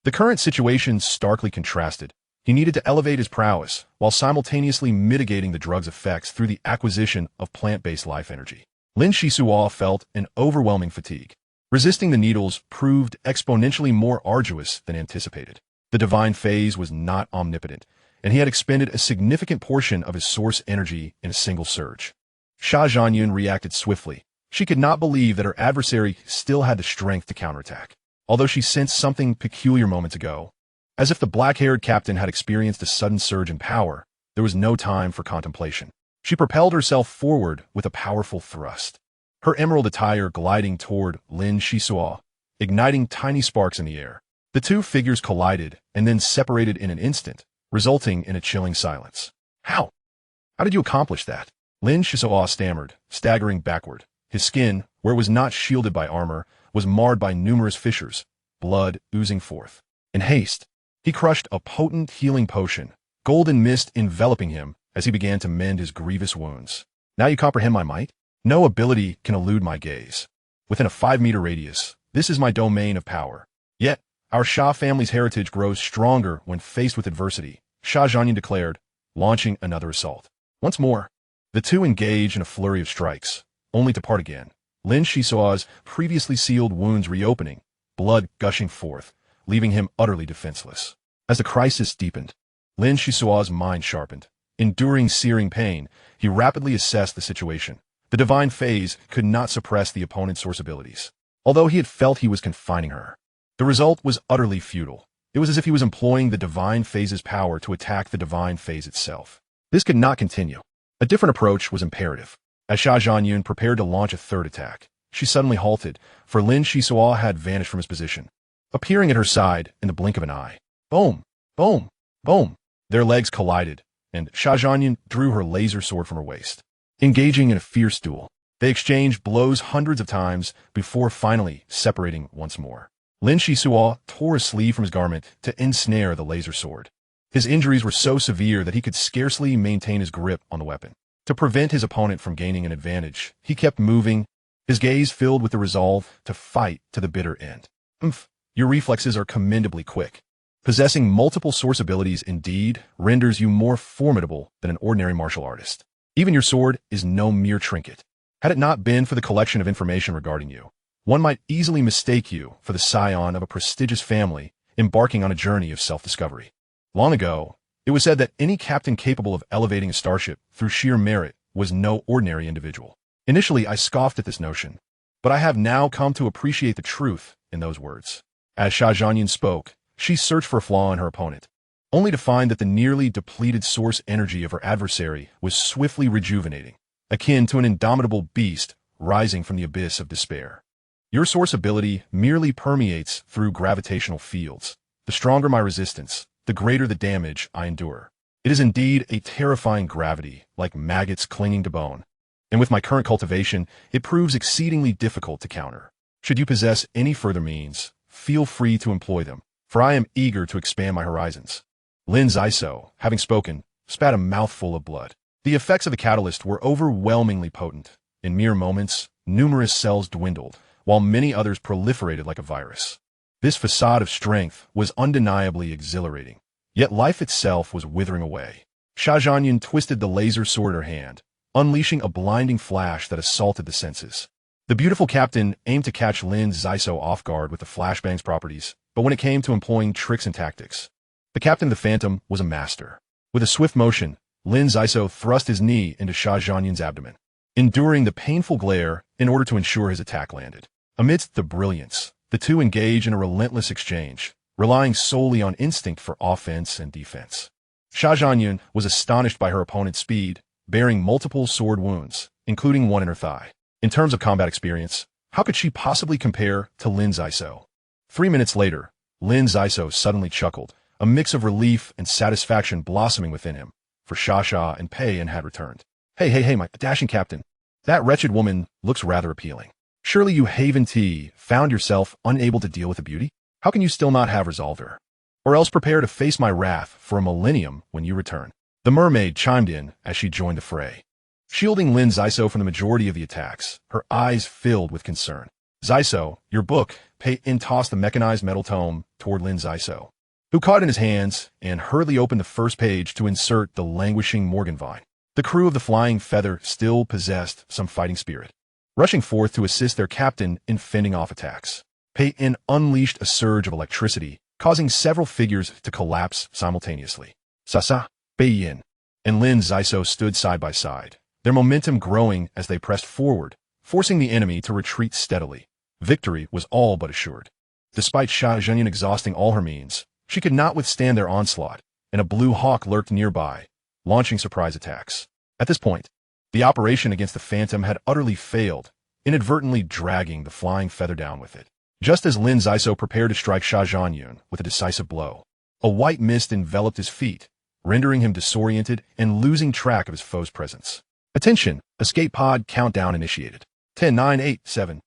The current situation starkly contrasted. He needed to elevate his prowess while simultaneously mitigating the drug's effects through the acquisition of plant-based life energy. Lin Xisuo felt an overwhelming fatigue. Resisting the needles proved exponentially more arduous than anticipated. The divine phase was not omnipotent, and he had expended a significant portion of his source energy in a single surge. Sha Zhanyun reacted swiftly. She could not believe that her adversary still had the strength to counterattack. Although she sensed something peculiar moments ago, as if the black-haired captain had experienced a sudden surge in power, there was no time for contemplation. She propelled herself forward with a powerful thrust, her emerald attire gliding toward Lin Xisuo, igniting tiny sparks in the air. The two figures collided and then separated in an instant, resulting in a chilling silence. How? How did you accomplish that? Lin Xisuo stammered, staggering backward. His skin, where it was not shielded by armor, was marred by numerous fissures, blood oozing forth. In haste, he crushed a potent healing potion, golden mist enveloping him as he began to mend his grievous wounds. Now you comprehend my might? No ability can elude my gaze. Within a 5-meter radius, this is my domain of power. Yet, our Sha family's heritage grows stronger when faced with adversity, Sha Zhanyun declared, launching another assault. Once more, the two engaged in a flurry of strikes, only to part again. Lin Xisuo's previously sealed wounds reopening, blood gushing forth, leaving him utterly defenseless. As the crisis deepened, Lin Xisuo's mind sharpened. Enduring searing pain, he rapidly assessed the situation. The divine phase could not suppress the opponent's source abilities. Although he had felt he was confining her, the result was utterly futile. It was as if he was employing the divine phase's power to attack the divine phase itself. This could not continue. A different approach was imperative. As Sha Zhanyun prepared to launch a third attack, she suddenly halted, for Lin Xisuo had vanished from his position, appearing at her side in the blink of an eye. Boom! Boom! Boom! Their legs collided, and Sha Zhanyun drew her laser sword from her waist. Engaging in a fierce duel, they exchanged blows hundreds of times before finally separating once more. Lin Xisuo tore a sleeve from his garment to ensnare the laser sword. His injuries were so severe that he could scarcely maintain his grip on the weapon. To prevent his opponent from gaining an advantage, he kept moving, his gaze filled with the resolve to fight to the bitter end. Your reflexes are commendably quick. Possessing multiple source abilities indeed renders you more formidable than an ordinary martial artist. Even your sword is no mere trinket. Had it not been for the collection of information regarding you, one might easily mistake you for the scion of a prestigious family embarking on a journey of self-discovery. Long ago, it was said that any captain capable of elevating a starship through sheer merit was no ordinary individual. Initially, I scoffed at this notion, but I have now come to appreciate the truth in those words. As Sha Zhanyan spoke, she searched for a flaw in her opponent, only to find that the nearly depleted source energy of her adversary was swiftly rejuvenating, akin to an indomitable beast rising from the abyss of despair. Your source ability merely permeates through gravitational fields. The stronger my resistance, the greater the damage I endure. It is indeed a terrifying gravity, like maggots clinging to bone. And with my current cultivation, it proves exceedingly difficult to counter. Should you possess any further means, feel free to employ them, for I am eager to expand my horizons. Lin Xisuo, having spoken, spat a mouthful of blood. The effects of the catalyst were overwhelmingly potent. In mere moments, numerous cells dwindled, while many others proliferated like a virus. This facade of strength was undeniably exhilarating, yet life itself was withering away. Sha Zhanyan twisted the laser sword in her hand, unleashing a blinding flash that assaulted the senses. The beautiful captain aimed to catch Lin Xisuo off guard with the flashbang's properties, but when it came to employing tricks and tactics, the captain of the Phantom was a master. With a swift motion, Lin Xisuo thrust his knee into Sha Zhanyan's abdomen, enduring the painful glare in order to ensure his attack landed. Amidst the brilliance, the two engaged in a relentless exchange, relying solely on instinct for offense and defense. Sha Zhanyan was astonished by her opponent's speed, bearing multiple sword wounds, including one in her thigh. In terms of combat experience, how could she possibly compare to Lin Xisuo? 3 minutes later, Lin Xisuo suddenly chuckled, a mix of relief and satisfaction blossoming within him, for Sha and Pei-En had returned. Hey, my dashing captain. That wretched woman looks rather appealing. Surely you Haven T found yourself unable to deal with the beauty? How can you still not have resolved her? Or else prepare to face my wrath for a millennium when you return. The mermaid chimed in as she joined the fray, shielding Lin Xisuo from the majority of the attacks, her eyes filled with concern. Xisuo, your book. Pei-En tossed the mechanized metal tome toward Lin Xisuo, who caught it in his hands and hurriedly opened the first page to insert the languishing Morganvine. The crew of the Flying Feather still possessed some fighting spirit, rushing forth to assist their captain in fending off attacks. Pei-En unleashed a surge of electricity, causing several figures to collapse simultaneously. Sasa, Pei-En, and Lin Xisuo stood side by side, their momentum growing as they pressed forward, forcing the enemy to retreat steadily. Victory was all but assured. Despite Sha Zhanyan exhausting all her means, she could not withstand their onslaught, and a blue hawk lurked nearby, launching surprise attacks. At this point, the operation against the Phantom had utterly failed, inadvertently dragging the Flying Feather down with it. Just as Lin Xisuo prepared to strike Sha Zhanyan with a decisive blow, a white mist enveloped his feet, rendering him disoriented and losing track of his foe's presence. Attention! Escape pod countdown initiated. 10, 9, 8, 7.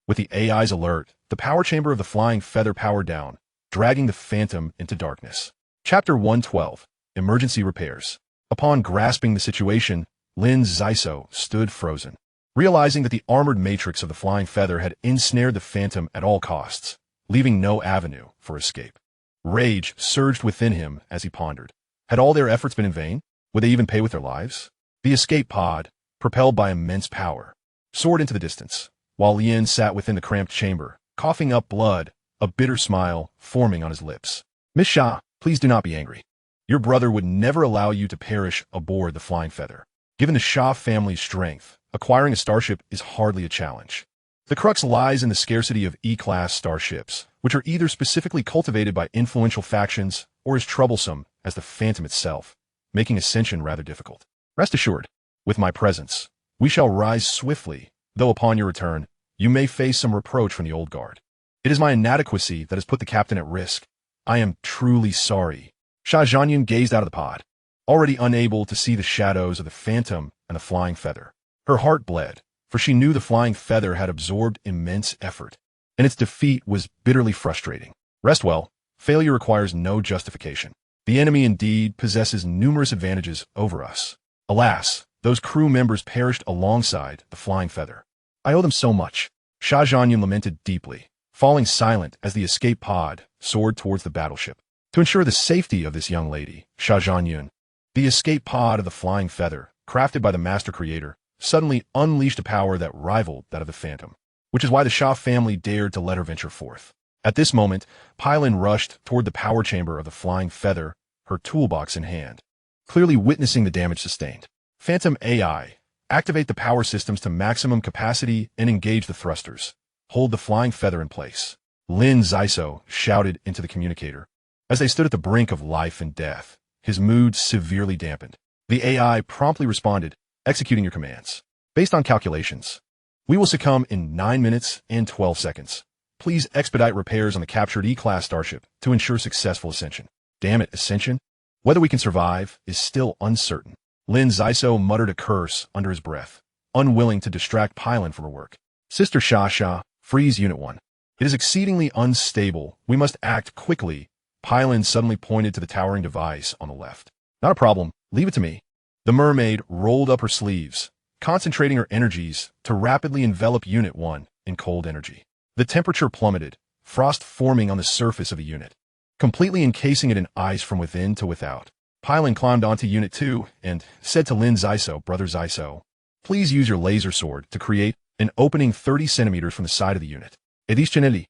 With the AI's alert, the power chamber of the Flying Feather powered down, dragging the Phantom into darkness. Chapter 112. Emergency Repairs. Upon grasping the situation, Lin Xisuo stood frozen, realizing that the armored matrix of the Flying Feather had ensnared the Phantom at all costs, leaving no avenue for escape. Rage surged within him as he pondered. Had all their efforts been in vain? Would they even pay with their lives? The escape pod, propelled by immense power, soared into the distance, while Lien sat within the cramped chamber, coughing up blood, a bitter smile forming on his lips. Miss Sha, please do not be angry. Your brother would never allow you to perish aboard the Flying Feather. Given the Sha family's strength, acquiring a starship is hardly a challenge. The crux lies in the scarcity of E-class starships, which are either specifically cultivated by influential factions or as troublesome as the Phantom itself, making ascension rather difficult. Rest assured, with my presence, we shall rise swiftly, though upon your return, you may face some reproach from the old guard. It is my inadequacy that has put the captain at risk. I am truly sorry. Sha Zhanyan gazed out of the pod, already unable to see the shadows of the Phantom and the Flying Feather. Her heart bled, for she knew the Flying Feather had absorbed immense effort, and its defeat was bitterly frustrating. Rest well, failure requires no justification. The enemy indeed possesses numerous advantages over us. Alas, those crew members perished alongside the Flying Feather. I owe them so much. Sha Zhanyan lamented deeply, falling silent as the escape pod soared towards the battleship. To ensure the safety of this young lady, Sha Zhanyan, the escape pod of the Flying Feather, crafted by the Master Creator, suddenly unleashed a power that rivaled that of the Phantom, which is why the Sha family dared to let her venture forth. At this moment, Pylon rushed toward the power chamber of the Flying Feather, her toolbox in hand, clearly witnessing the damage sustained. Phantom AI, activate the power systems to maximum capacity and engage the thrusters. Hold the Flying Feather in place. Lin Xisuo shouted into the communicator. As they stood at the brink of life and death, his mood severely dampened. The AI promptly responded, executing your commands. Based on calculations, we will succumb in 9 minutes and 12 seconds. Please expedite repairs on the captured E-class starship to ensure successful ascension. Damn it, ascension? Whether we can survive is still uncertain. Lin Xisuo muttered a curse under his breath, unwilling to distract Pylon from her work. Sister Sha, freeze Unit 1. It is exceedingly unstable. We must act quickly. Pylon suddenly pointed to the towering device on the left. Not a problem. Leave it to me. The mermaid rolled up her sleeves, concentrating her energies to rapidly envelop Unit 1 in cold energy. The temperature plummeted, frost forming on the surface of the unit, completely encasing it in ice from within to without. Pylon climbed onto Unit 2 and said to Lin Xisuo, Brother Xisuo, please use your laser sword to create an opening 30 centimeters from the side of the unit. Additionally,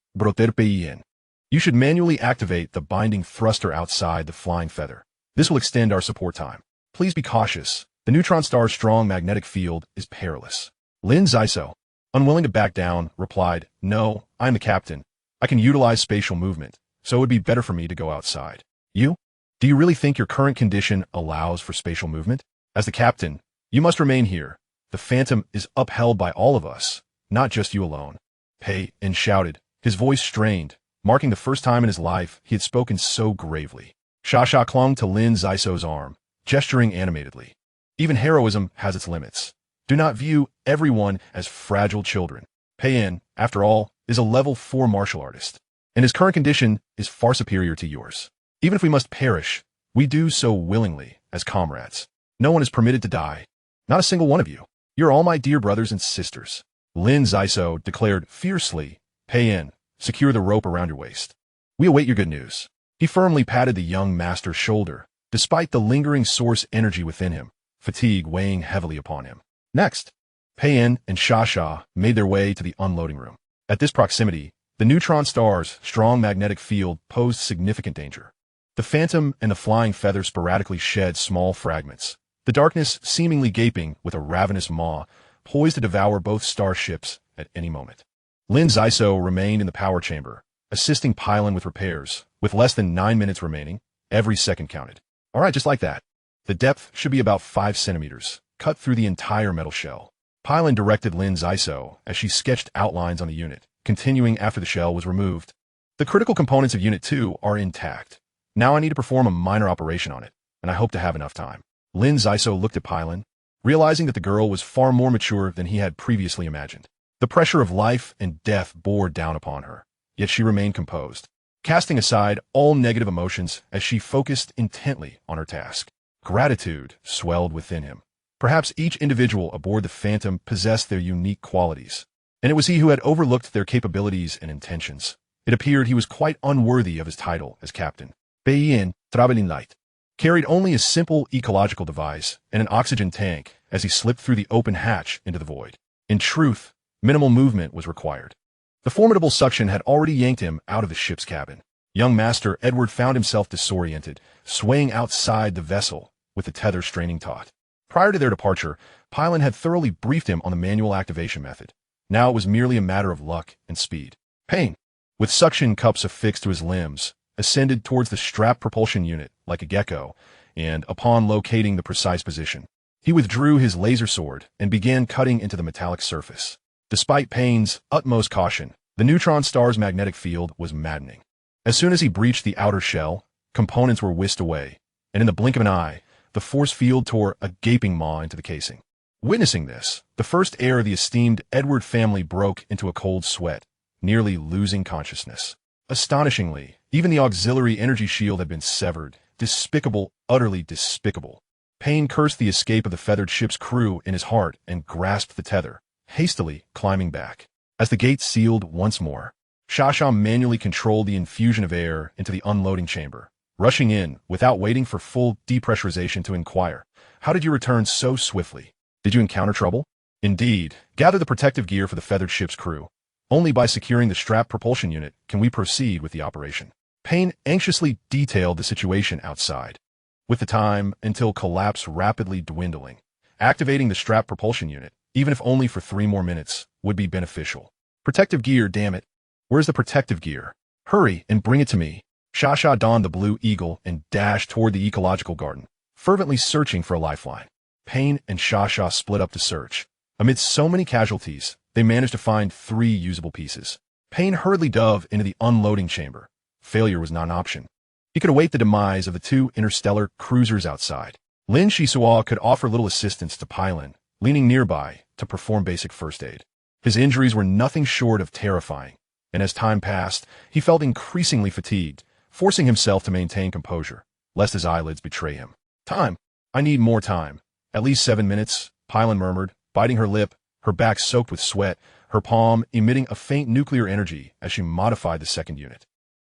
you should manually activate the binding thruster outside the flying feather. This will extend our support time. Please be cautious. The neutron star's strong magnetic field is perilous. Lin Xisuo, unwilling to back down, replied, no, I'm the captain. I can utilize spatial movement, so it would be better for me to go outside. You? Do you really think your current condition allows for spatial movement? As the captain, you must remain here. The Phantom is upheld by all of us, not just you alone. Pei and shouted, his voice strained, marking the first time in his life he had spoken so gravely. Sha clung to Lin Xisuo's arm, gesturing animatedly. Even heroism has its limits. Do not view everyone as fragile children. Pei, after all, is a level 4 martial artist, and his current condition is far superior to yours. Even if we must perish, we do so willingly, as comrades. No one is permitted to die. Not a single one of you. You're all my dear brothers and sisters. Lin Xisuo declared fiercely, Pei, secure the rope around your waist. We await your good news. He firmly patted the young master's shoulder, despite the lingering source energy within him, fatigue weighing heavily upon him. Next, Pei and Sha made their way to the unloading room. At this proximity, the neutron star's strong magnetic field posed significant danger. The Phantom and the flying feather sporadically shed small fragments, the darkness seemingly gaping with a ravenous maw, poised to devour both starships at any moment. Lin Xisuo remained in the power chamber, assisting Pylon with repairs. With less than 9 minutes remaining, every second counted. All right, just like that. The depth should be about 5 centimeters, cut through the entire metal shell. Pylon directed Lin Xisuo as she sketched outlines on the unit, continuing after the shell was removed. The critical components of Unit 2 are intact. Now I need to perform a minor operation on it, and I hope to have enough time. Lin Xisuo looked at Pylon, realizing that the girl was far more mature than he had previously imagined. The pressure of life and death bore down upon her, yet she remained composed, casting aside all negative emotions as she focused intently on her task. Gratitude swelled within him. Perhaps each individual aboard the Phantom possessed their unique qualities, and it was he who had overlooked their capabilities and intentions. It appeared he was quite unworthy of his title as captain. Pei, traveling light, carried only a simple ecological device and an oxygen tank as he slipped through the open hatch into the void. In truth, minimal movement was required. The formidable suction had already yanked him out of the ship's cabin. Young Master Edward found himself disoriented, swaying outside the vessel with the tether straining taut. Prior to their departure, Pylon had thoroughly briefed him on the manual activation method. Now it was merely a matter of luck and speed. Payne, with suction cups affixed to his limbs, ascended towards the strap propulsion unit like a gecko, and upon locating the precise position, he withdrew his laser sword and began cutting into the metallic surface. Despite Payne's utmost caution, the neutron star's magnetic field was maddening. As soon as he breached the outer shell, components were whisked away, and in the blink of an eye, the force field tore a gaping maw into the casing. Witnessing this, the first heir of the esteemed Edward family broke into a cold sweat, nearly losing consciousness. Astonishingly, even the auxiliary energy shield had been severed. Despicable, utterly despicable. Payne cursed the escape of the feathered ship's crew in his heart and grasped the tether, hastily climbing back. As the gates sealed once more, Sha manually controlled the infusion of air into the unloading chamber, rushing in without waiting for full depressurization to inquire, "How did you return so swiftly? Did you encounter trouble?" "Indeed. Gather the protective gear for the feathered ship's crew. Only by securing the strap propulsion unit can we proceed with the operation." Payne anxiously detailed the situation outside. With the time until collapse rapidly dwindling, activating the strap propulsion unit, even if only for 3 more minutes, would be beneficial. Protective gear, damn it. Where's the protective gear? Hurry and bring it to me. Shasha donned the blue eagle and dashed toward the ecological garden, fervently searching for a lifeline. Payne and Shasha split up to search. Amidst so many casualties, they managed to find 3 usable pieces. Payne hurriedly dove into the unloading chamber. Failure was not an option. He could await the demise of the 2 interstellar cruisers outside. Lin Xisuo could offer little assistance to Pylon, leaning nearby to perform basic first aid. His injuries were nothing short of terrifying, and as time passed, he felt increasingly fatigued, forcing himself to maintain composure, lest his eyelids betray him. Time. I need more time. At least 7 minutes, Pylon murmured, biting her lip, her back soaked with sweat, her palm emitting a faint nuclear energy as she modified the second unit.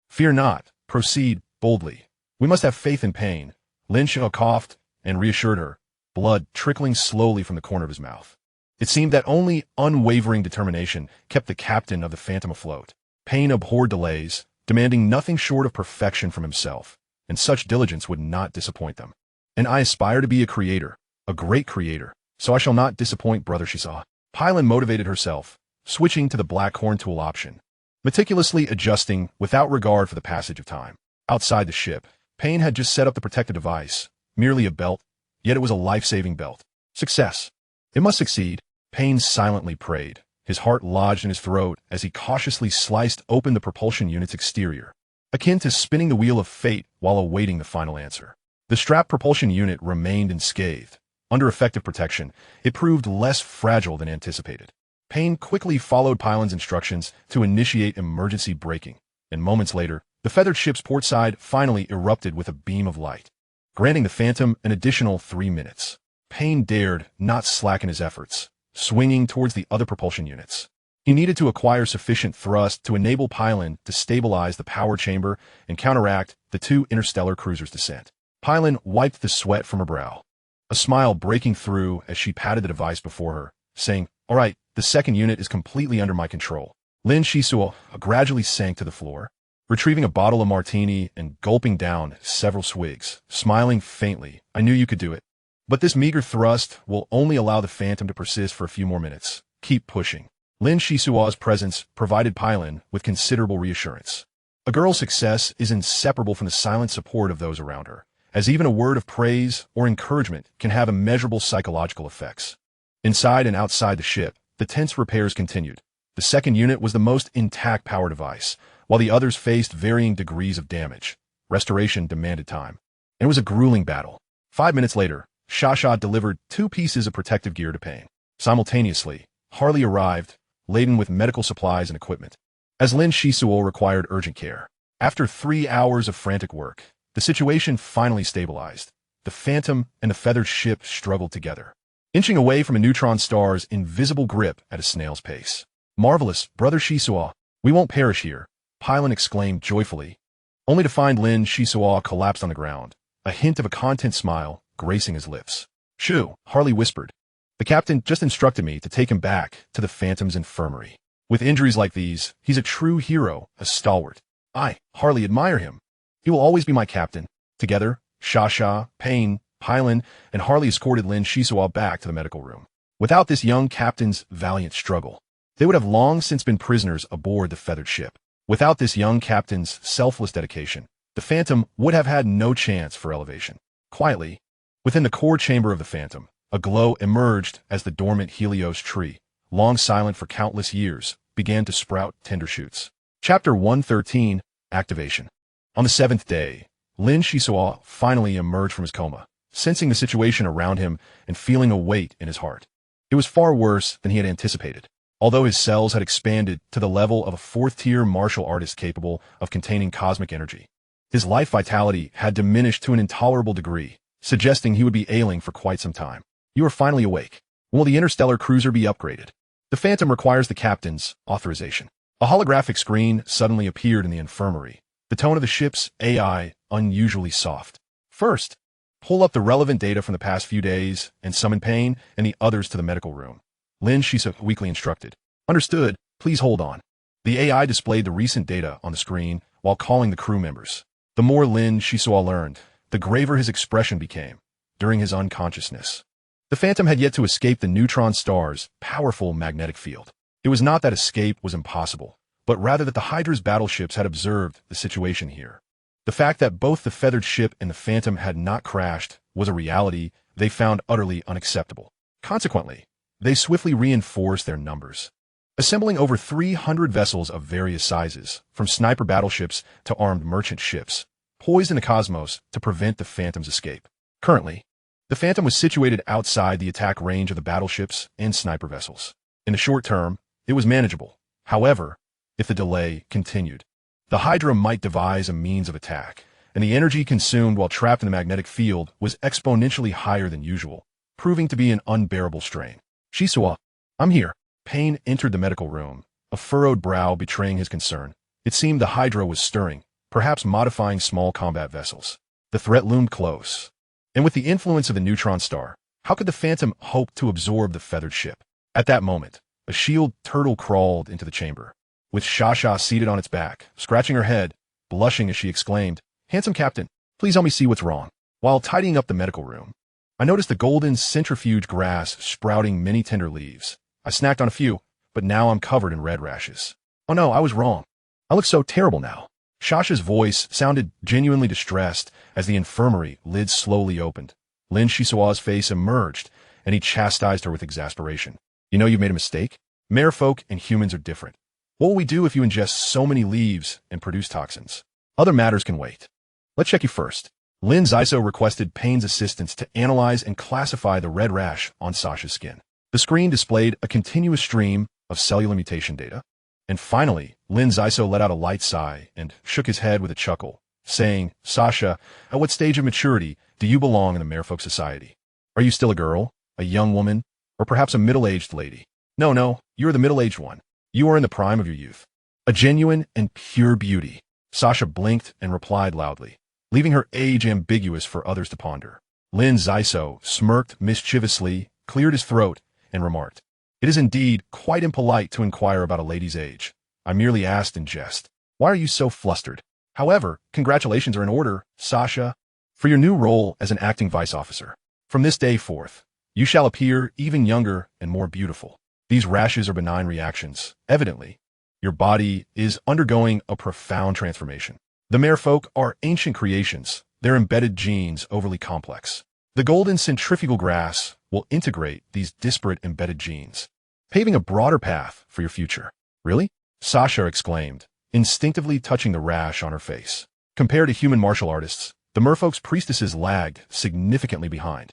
Fear not. Proceed boldly. We must have faith in Payne. Lin Xisuo coughed and reassured her, blood trickling slowly from the corner of his mouth. It seemed that only unwavering determination kept the captain of the Phantom afloat. Payne abhorred delays, demanding nothing short of perfection from himself, and such diligence would not disappoint them. And I aspire to be a creator, a great creator, so I shall not disappoint Brother Xisuo. Pylon motivated herself, switching to the black horn tool option, meticulously adjusting without regard for the passage of time. Outside the ship, Payne had just set up the protective device, merely a belt, yet it was a life-saving belt. Success. It must succeed, Payne silently prayed, his heart lodged in his throat as he cautiously sliced open the propulsion unit's exterior, akin to spinning the wheel of fate while awaiting the final answer. The strap propulsion unit remained unscathed. Under effective protection, it proved less fragile than anticipated. Payne quickly followed Pylon's instructions to initiate emergency braking, and moments later, the feathered ship's port side finally erupted with a beam of light, granting the Phantom an additional 3 minutes. Payne dared not slacken his efforts, swinging towards the other propulsion units. He needed to acquire sufficient thrust to enable Pylon to stabilize the power chamber and counteract the 2 interstellar cruisers' descent. Pylon wiped the sweat from her brow, a smile breaking through as she patted the device before her, saying, "All right, the second unit is completely under my control." Lin Xisuo gradually sank to the floor, retrieving a bottle of martini and gulping down several swigs, smiling faintly. "I knew you could do it. But this meager thrust will only allow the Phantom to persist for a few more minutes. Keep pushing." Lin Xisuo's presence provided Pylon with considerable reassurance. A girl's success is inseparable from the silent support of those around her, as even a word of praise or encouragement can have immeasurable psychological effects. Inside and outside the ship, the tense repairs continued. The second unit was the most intact power device, while the others faced varying degrees of damage. Restoration demanded time, and it was a grueling battle. 5 minutes later, Shasha delivered 2 pieces of protective gear to Payne. Simultaneously, Harley arrived, laden with medical supplies and equipment, as Lin Xisuo required urgent care. After 3 hours of frantic work, the situation finally stabilized. The Phantom and the feathered ship struggled together, inching away from a neutron star's invisible grip at a snail's pace. "Marvelous, Brother Xisuo. We won't perish here," Pylon exclaimed joyfully, only to find Lin Xisuo collapsed on the ground, a hint of a content smile gracing his lips. "Shoo," Harley whispered. "The captain just instructed me to take him back to the Phantom's infirmary. With injuries like these, he's a true hero, a stalwart. I, Harley, admire him. He will always be my captain." Together, Shasha, Payne, Pylon, and Harley escorted Lin Xisuo back to the medical room. Without this young captain's valiant struggle, they would have long since been prisoners aboard the feathered ship. Without this young captain's selfless dedication, the Phantom would have had no chance for elevation. Quietly, within the core chamber of the Phantom, a glow emerged as the dormant Helios tree, long silent for countless years, began to sprout tender shoots. Chapter 113, Activation. On the 7th day, Lin Xisuo finally emerged from his coma, sensing the situation around him and feeling a weight in his heart. It was far worse than he had anticipated. Although his cells had expanded to the level of a 4th-tier martial artist capable of containing cosmic energy, his life vitality had diminished to an intolerable degree, suggesting he would be ailing for quite some time. "You are finally awake. Will the interstellar cruiser be upgraded? The Phantom requires the captain's authorization." A holographic screen suddenly appeared in the infirmary, the tone of the ship's AI unusually soft. "First, pull up the relevant data from the past few days and summon Payne and the others to the medical room," Lin Xisuo weakly instructed. "Understood. Please hold on." The AI displayed the recent data on the screen while calling the crew members. The more Lin Xisuo learned, the graver his expression became during his unconsciousness. The Phantom had yet to escape the neutron star's powerful magnetic field. It was not that escape was impossible, but rather that the Hydra's battleships had observed the situation here. The fact that both the feathered ship and the Phantom had not crashed was a reality they found utterly unacceptable. Consequently, they swiftly reinforced their numbers, assembling over 300 vessels of various sizes, from sniper battleships to armed merchant ships, poised in the cosmos to prevent the Phantom's escape. Currently, the Phantom was situated outside the attack range of the battleships and sniper vessels. In the short term, it was manageable. However, if the delay continued, the Hydra might devise a means of attack, and the energy consumed while trapped in the magnetic field was exponentially higher than usual, proving to be an unbearable strain. Xisuo, I'm here. Payne entered the medical room, a furrowed brow betraying his concern. It seemed the Hydra was stirring, perhaps modifying small combat vessels. The threat loomed close. And with the influence of the neutron star, how could the Phantom hope to absorb the feathered ship? At that moment, a shield turtle crawled into the chamber, with Shasha seated on its back, scratching her head, blushing as she exclaimed, "Handsome Captain, please help me see what's wrong." While tidying up the medical room, I noticed the golden centrifuge grass sprouting many tender leaves. I snacked on a few, but now I'm covered in red rashes. Oh no, I was wrong. I look so terrible now. Shasha's voice sounded genuinely distressed as the infirmary lid slowly opened. Lin Xisuo's face emerged, and he chastised her with exasperation. You know you've made a mistake? Merfolk and humans are different. What will we do if you ingest so many leaves and produce toxins? Other matters can wait. Let's check you first. Lin Xisuo requested Payne's assistance to analyze and classify the red rash on Sasha's skin. The screen displayed a continuous stream of cellular mutation data. And finally, Lin Xisuo let out a light sigh and shook his head with a chuckle, saying, "Sasha, at what stage of maturity do you belong in the Merfolk society? Are you still a girl, a young woman, or perhaps a middle-aged lady?" No, you're the middle-aged one. You are in the prime of your youth. A genuine and pure beauty. Sasha blinked and replied loudly, leaving her age ambiguous for others to ponder. Lin Xisuo smirked mischievously, cleared his throat, and remarked, "It is indeed quite impolite to inquire about a lady's age. I merely asked in jest. Why are you so flustered? However, congratulations are in order, Sasha, for your new role as an acting vice officer. From this day forth, you shall appear even younger and more beautiful. These rashes are benign reactions. Evidently, your body is undergoing a profound transformation. The Merfolk are ancient creations, their embedded genes overly complex. The golden centrifugal grass will integrate these disparate embedded genes, paving a broader path for your future." "Really?" Sasha exclaimed, instinctively touching the rash on her face. Compared to human martial artists, the Merfolk's priestesses lagged significantly behind.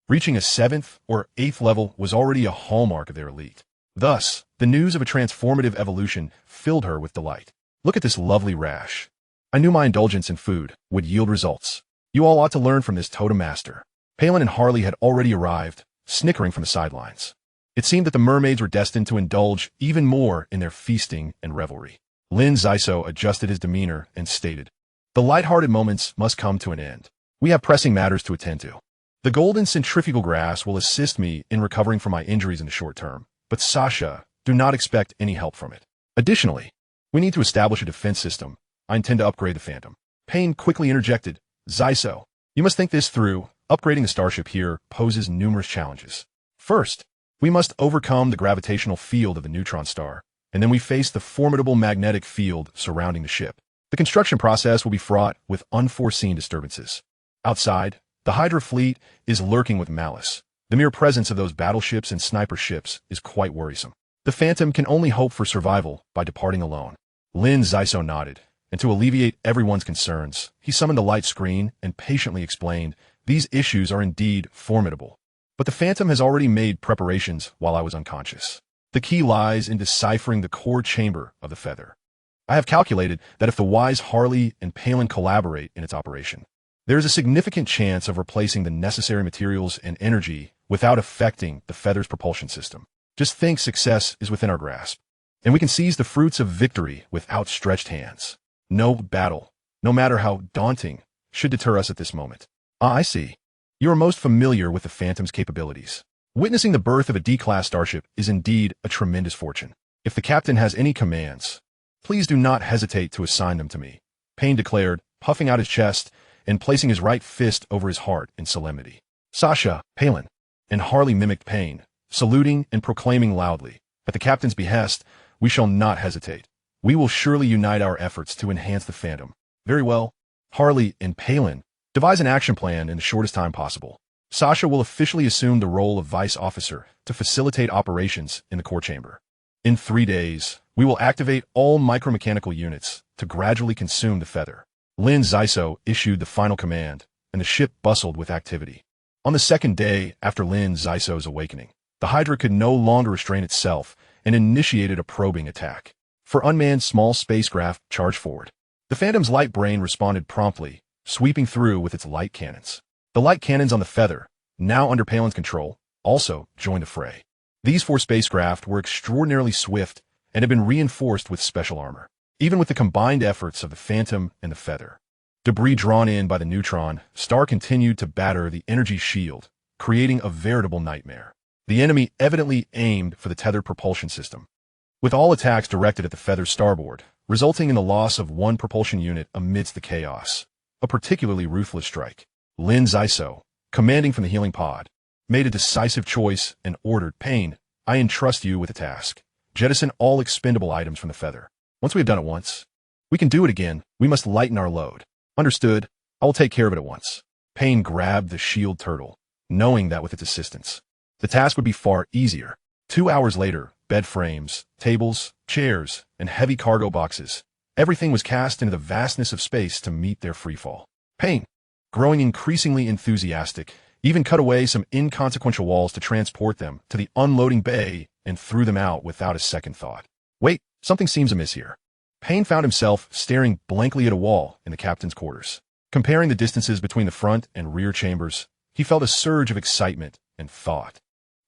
Reaching a 7th or 8th level was already a hallmark of their elite. Thus, the news of a transformative evolution filled her with delight. "Look at this lovely rash. I knew my indulgence in food would yield results. You all ought to learn from this totem master." Palin and Harley had already arrived, snickering from the sidelines. It seemed that the mermaids were destined to indulge even more in their feasting and revelry. Lin Xisuo adjusted his demeanor and stated, "The light-hearted moments must come to an end. We have pressing matters to attend to. The golden centrifugal grass will assist me in recovering from my injuries in the short term, but Sasha, do not expect any help from it. Additionally, we need to establish a defense system. I intend to upgrade the Phantom." Payne quickly interjected, "Xisuo, you must think this through. Upgrading the starship here poses numerous challenges. First, we must overcome the gravitational field of the neutron star, and then we face the formidable magnetic field surrounding the ship. The construction process will be fraught with unforeseen disturbances. Outside, the Hydra fleet is lurking with malice. The mere presence of those battleships and sniper ships is quite worrisome. The Phantom can only hope for survival by departing alone." Lin Xisuo nodded, and to alleviate everyone's concerns, he summoned the light screen and patiently explained, "These issues are indeed formidable, but the Phantom has already made preparations while I was unconscious. The key lies in deciphering the core chamber of the feather. I have calculated that if the wise Harley and Palin collaborate in its operation, there is a significant chance of replacing the necessary materials and energy without affecting the feather's propulsion system. Just think success is within our grasp, and we can seize the fruits of victory with outstretched hands. No battle, no matter how daunting, should deter us at this moment." "Ah, I see. You are most familiar with the Phantom's capabilities. Witnessing the birth of a D-class starship is indeed a tremendous fortune. If the captain has any commands, please do not hesitate to assign them to me," Payne declared, puffing out his chest and placing his right fist over his heart in solemnity. Sasha, Palin, and Harley mimicked Payne, saluting and proclaiming loudly, "At the captain's behest, we shall not hesitate. We will surely unite our efforts to enhance the Phantom. Very well. Harley and Palin devise an action plan in the shortest time possible. Sasha will officially assume the role of vice officer to facilitate operations in the core chamber. In 3 days, we will activate all micromechanical units to gradually consume the feather. Lin Xisuo issued the final command, and the ship bustled with activity. On the second day after Lin Xisuo's awakening, the Hydra could no longer restrain itself and initiated a probing attack. For unmanned small spacecraft, charge forward. The Phantom's light brain responded promptly, sweeping through with its light cannons. The light cannons on the feather, now under Palin's control, also joined the fray. These 4 spacecraft were extraordinarily swift and had been reinforced with special armor. Even with the combined efforts of the Phantom and the feather, debris drawn in by the neutron star continued to batter the energy shield, creating a veritable nightmare. The enemy evidently aimed for the tethered propulsion system, with all attacks directed at the feather's starboard, resulting in the loss of 1 propulsion unit amidst the chaos. A particularly ruthless strike. Lin Xisuo, commanding from the healing pod, made a decisive choice and ordered, Pain, I entrust you with a task. Jettison all expendable items from the feather. Once we have done it once, we can do it again. We must lighten our load. Understood. I will take care of it at once. Pain grabbed the shield turtle, knowing that with its assistance, the task would be far easier. 2 hours later, bed frames, tables, chairs, and heavy cargo boxes, everything was cast into the vastness of space to meet their freefall. Pain, growing increasingly enthusiastic, even cut away some inconsequential walls to transport them to the unloading bay and threw them out without a second thought. Wait, something seems amiss here. Pain found himself staring blankly at a wall in the captain's quarters. Comparing the distances between the front and rear chambers, he felt a surge of excitement and thought.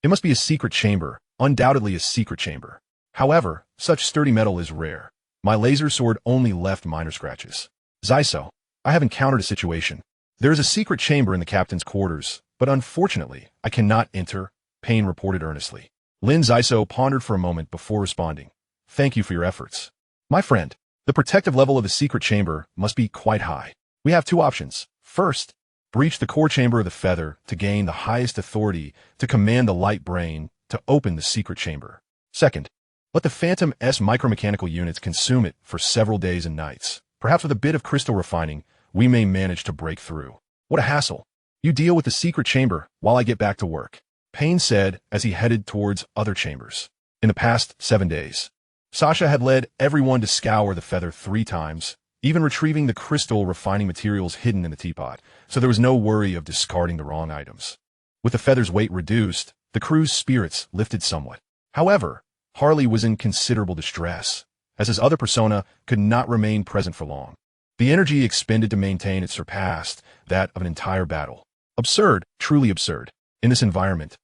It must be a secret chamber, undoubtedly a secret chamber. However, such sturdy metal is rare. My laser sword only left minor scratches. Xisuo, I have encountered a situation. There is a secret chamber in the captain's quarters, but unfortunately, I cannot enter, Pain reported earnestly. Lin Xisuo pondered for a moment before responding. Thank you for your efforts. My friend, the protective level of the secret chamber must be quite high. We have 2 options. First, breach the core chamber of the feather to gain the highest authority to command the light brain to open the secret chamber. Second, let the Phantom's micromechanical units consume it for several days and nights. Perhaps with a bit of crystal refining, we may manage to break through. What a hassle. You deal with the secret chamber while I get back to work, Pain said as he headed towards other chambers. In the past 7 days, Sasha had led everyone to scour the feather 3 times, even retrieving the crystal refining materials hidden in the teapot, so there was no worry of discarding the wrong items. With the feather's weight reduced, the crew's spirits lifted somewhat. However, Harley was in considerable distress, as his other persona could not remain present for long. The energy expended to maintain it surpassed that of an entire battle. Absurd, truly absurd, in this environment.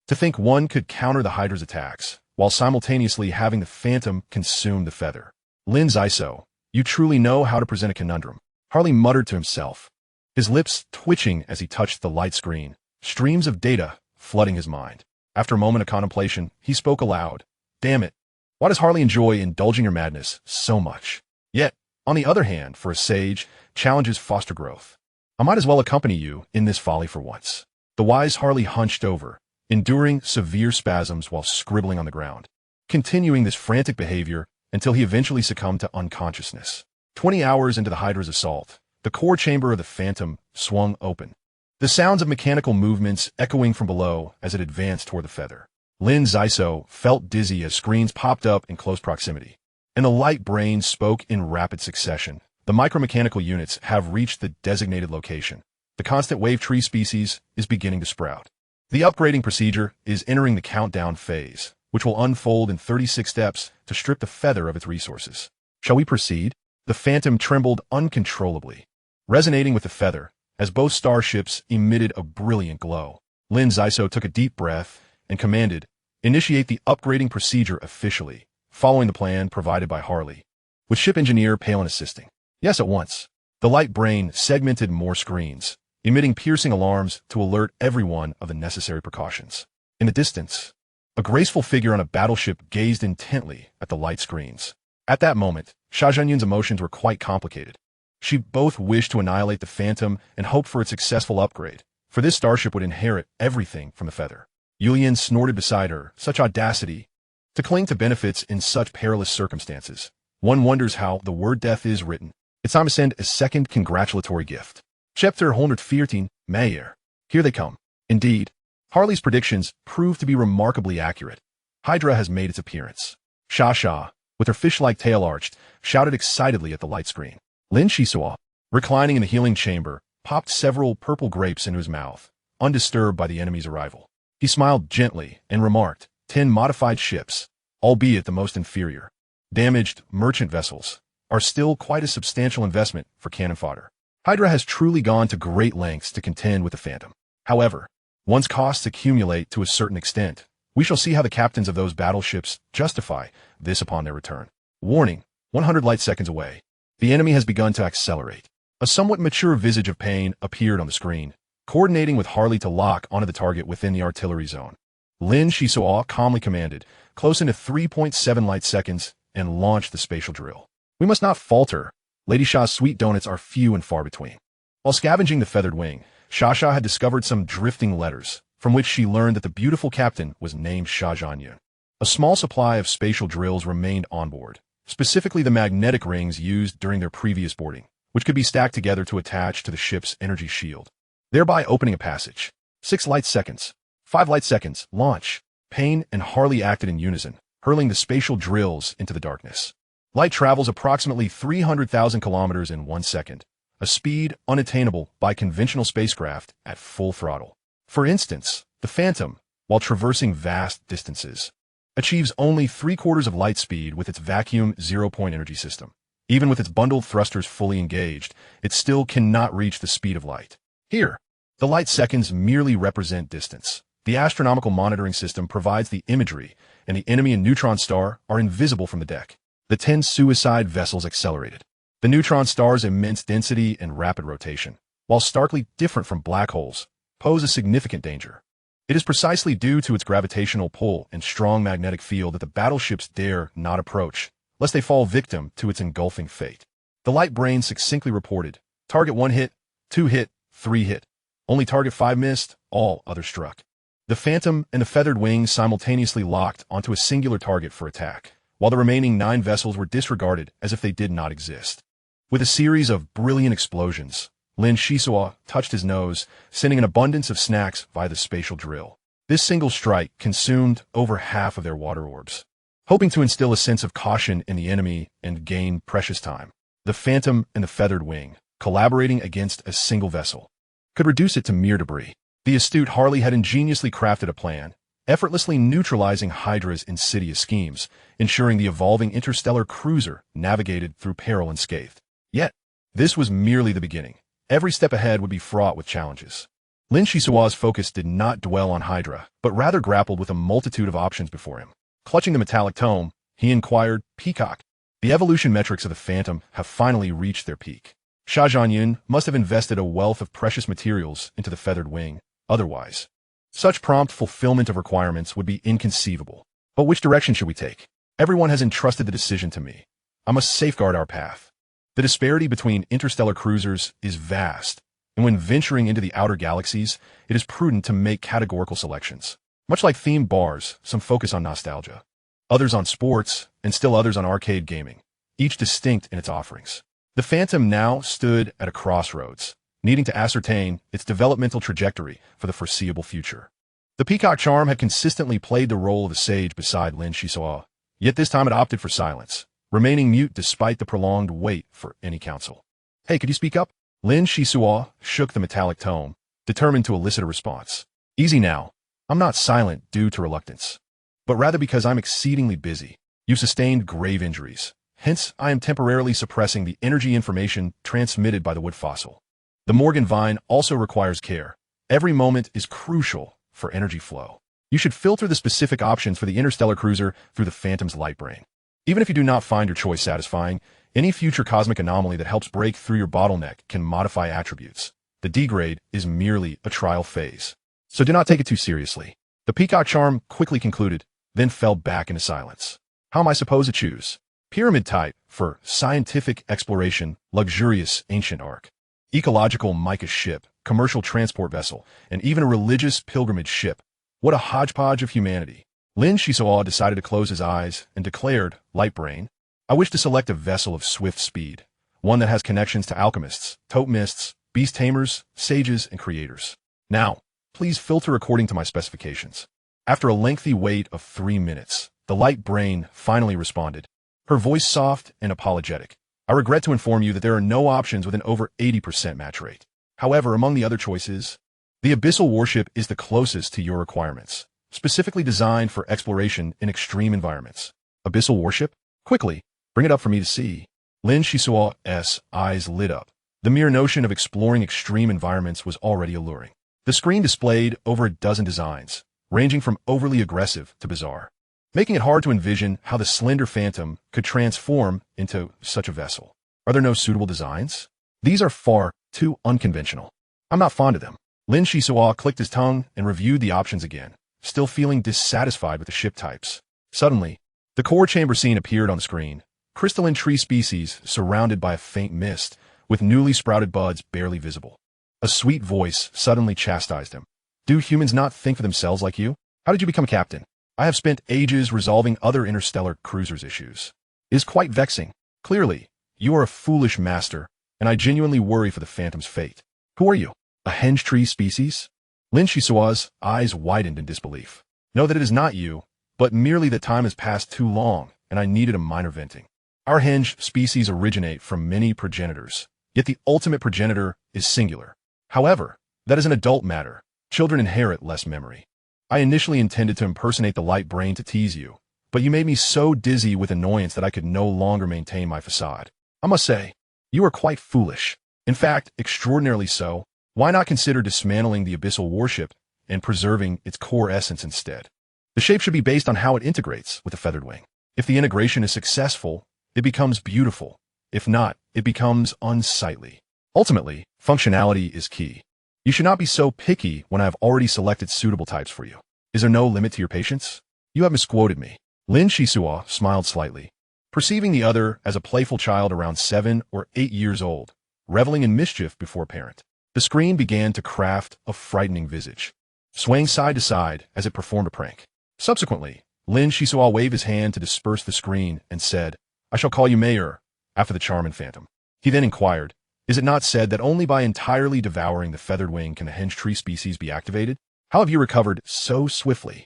To think one could counter the Hydra's attacks, while simultaneously having the Phantom consume the feather. Lin Xisuo, you truly know how to present a conundrum, Harley muttered to himself, his lips twitching as he touched the light screen, streams of data flooding his mind. After a moment of contemplation, he spoke aloud. Damn it, why does Harley enjoy indulging your madness so much? Yet, on the other hand, for a sage, challenges foster growth. I might as well accompany you in this folly for once. The wise Harley hunched over, enduring severe spasms while scribbling on the ground, continuing this frantic behavior until he eventually succumbed to unconsciousness. 20 hours into the Hydra's assault, the core chamber of the Phantom swung open, the sounds of mechanical movements echoing from below as it advanced toward the feather. Lin Xisuo felt dizzy as screens popped up in close proximity, and the light brain spoke in rapid succession. The micromechanical units have reached the designated location. The constant wave tree species is beginning to sprout. The upgrading procedure is entering the countdown phase, which will unfold in 36 steps to strip the feather of its resources. Shall we proceed? The Phantom trembled uncontrollably, resonating with the feather, as both starships emitted a brilliant glow. Lin Xisuo took a deep breath and commanded, initiate the upgrading procedure officially, following the plan provided by Harley, with ship engineer Palin assisting. Yes, at once. The light brain segmented more screens, emitting piercing alarms to alert everyone of the necessary precautions. In the distance, a graceful figure on a battleship gazed intently at the light screens. At that moment, Xia Zhenyun's emotions were quite complicated. She both wished to annihilate the Phantom and hoped for its successful upgrade, for this starship would inherit everything from the feather. Yulian snorted beside her, such audacity, to cling to benefits in such perilous circumstances. One wonders how the word death is written. It's time to send a second congratulatory gift. Chapter 114, Mayer. Here they come. Indeed, Harley's predictions proved to be remarkably accurate. Hydra has made its appearance. Sha, with her fish-like tail arched, shouted excitedly at the light screen. Lin Xisuo, reclining in the healing chamber, popped several purple grapes into his mouth, undisturbed by the enemy's arrival. He smiled gently and remarked, 10 modified ships, albeit the most inferior, damaged merchant vessels, are still quite a substantial investment for cannon fodder. Hydra has truly gone to great lengths to contend with the Phantom. However, once costs accumulate to a certain extent, we shall see how the captains of those battleships justify this upon their return. Warning, 100 light seconds away. The enemy has begun to accelerate. A somewhat mature visage of pain appeared on the screen, coordinating with Harley to lock onto the target within the artillery zone. Lin Xisuo calmly commanded, close into 3.7 light seconds, and launched the spatial drill. We must not falter. Lady Sha's sweet donuts are few and far between. While scavenging the feathered wing, Sha had discovered some drifting letters, from which she learned that the beautiful captain was named Sha Zhanyun. A small supply of spatial drills remained on board, specifically the magnetic rings used during their previous boarding, which could be stacked together to attach to the ship's energy shield, thereby opening a passage. 6 light seconds. 5 light seconds. Launch. Payne and Harley acted in unison, hurling the spatial drills into the darkness. Light travels approximately 300,000 kilometers in 1 second, a speed unattainable by conventional spacecraft at full throttle. For instance, the Phantom, while traversing vast distances, achieves only 3/4 of light speed with its vacuum zero-point energy system. Even with its bundled thrusters fully engaged, it still cannot reach the speed of light. Here, the light seconds merely represent distance. The astronomical monitoring system provides the imagery, and the enemy and neutron star are invisible from the deck. The 10 suicide vessels accelerated. The neutron star's immense density and rapid rotation, while starkly different from black holes, pose a significant danger. It is precisely due to its gravitational pull and strong magnetic field that the battleships dare not approach, lest they fall victim to its engulfing fate. The light brain succinctly reported, target 1 hit, 2 hit, 3 hit. Only target 5 missed, all others struck. The Phantom and the feathered wings simultaneously locked onto a singular target for attack, while the remaining 9 vessels were disregarded as if they did not exist. With a series of brilliant explosions, Lin Xisuo touched his nose, sending an abundance of snacks via the spatial drill. This single strike consumed over half of their water orbs. Hoping to instill a sense of caution in the enemy and gain precious time, the Phantom and the feathered wing, collaborating against a single vessel, could reduce it to mere debris. The astute Harley had ingeniously crafted a plan, effortlessly neutralizing Hydra's insidious schemes, ensuring the evolving interstellar cruiser navigated through peril unscathed. Yet, this was merely the beginning. Every step ahead would be fraught with challenges. Lin Xisuo's focus did not dwell on Hydra, but rather grappled with a multitude of options before him. Clutching the metallic tome, he inquired, Peacock. The evolution metrics of the Phantom have finally reached their peak. Sha Zhanyun must have invested a wealth of precious materials into the feathered wing. Otherwise, such prompt fulfillment of requirements would be inconceivable. But which direction should we take? Everyone has entrusted the decision to me. I must safeguard our path. The disparity between interstellar cruisers is vast, and when venturing into the outer galaxies, it is prudent to make categorical selections. Much like themed bars, some focus on nostalgia, others on sports, and still others on arcade gaming, each distinct in its offerings. The Phantom now stood at a crossroads, needing to ascertain its developmental trajectory for the foreseeable future. The Peacock charm had consistently played the role of a sage beside Lin Xisuo, yet this time it opted for silence, remaining mute despite the prolonged wait for any counsel. Hey, could you speak up? Lin Xisuo shook the metallic tome, determined to elicit a response. Easy now. I'm not silent due to reluctance, but rather because I'm exceedingly busy. You've sustained grave injuries. Hence, I am temporarily suppressing the energy information transmitted by the wood fossil. The Morgan vine also requires care. Every moment is crucial for energy flow. You should filter the specific options for the interstellar cruiser through the Phantom's light brain. Even if you do not find your choice satisfying, any future cosmic anomaly that helps break through your bottleneck can modify attributes. The degrade is merely a trial phase, so do not take it too seriously. The Peacock charm quickly concluded, then fell back into silence. How am I supposed to choose? Pyramid type for scientific exploration, luxurious ancient ark, ecological mica ship, commercial transport vessel, and even a religious pilgrimage ship. What a hodgepodge of humanity. Lin Xisuo decided to close his eyes and declared, light brain, I wish to select a vessel of swift speed, one that has connections to alchemists, totemists, beast tamers, sages, and creators. Now, please filter according to my specifications. After a lengthy wait of 3 minutes, the light brain finally responded, her voice soft and apologetic. I regret to inform you that there are no options with an over 80% match rate. However, among the other choices, the Abyssal Warship is the closest to your requirements, specifically designed for exploration in extreme environments. Abyssal Warship? Quickly, bring it up for me to see. Lin Xisuo's eyes lit up. The mere notion of exploring extreme environments was already alluring. The screen displayed over a dozen designs, ranging from overly aggressive to bizarre, making it hard to envision how the slender phantom could transform into such a vessel. Are there no suitable designs? These are far too unconventional. I'm not fond of them. Lin Xisuo clicked his tongue and reviewed the options again, still feeling dissatisfied with the ship types. Suddenly, the core chamber scene appeared on the screen, crystalline tree species surrounded by a faint mist, with newly sprouted buds barely visible. A sweet voice suddenly chastised him. Do humans not think for themselves like you? How did you become captain? I have spent ages resolving other interstellar cruisers' issues. It is quite vexing. Clearly, you are a foolish master, and I genuinely worry for the Phantom's fate. Who are you? A henge tree species? Lin Xisuo's eyes widened in disbelief. Know that it is not you, but merely that time has passed too long, and I needed a minor venting. Our henge species originate from many progenitors, yet the ultimate progenitor is singular. However, that is an adult matter. Children inherit less memory. I initially intended to impersonate the light brain to tease you, but you made me so dizzy with annoyance that I could no longer maintain my facade. I must say, you are quite foolish. In fact, extraordinarily so. Why not consider dismantling the Abyssal Warship and preserving its core essence instead? The shape should be based on how it integrates with the feathered wing. If the integration is successful, it becomes beautiful. If not, it becomes unsightly. Ultimately, functionality is key. You should not be so picky when I have already selected suitable types for you. Is there no limit to your patience? You have misquoted me. Lin Xisuo smiled slightly, perceiving the other as a playful child around 7 or 8 years old, reveling in mischief before parent. The screen began to craft a frightening visage, swaying side to side as it performed a prank. Subsequently, Lin Xisuo waved his hand to disperse the screen and said, I shall call you Mayor, after the charming phantom. He then inquired, is it not said that only by entirely devouring the feathered wing can the henge tree species be activated? How have you recovered so swiftly?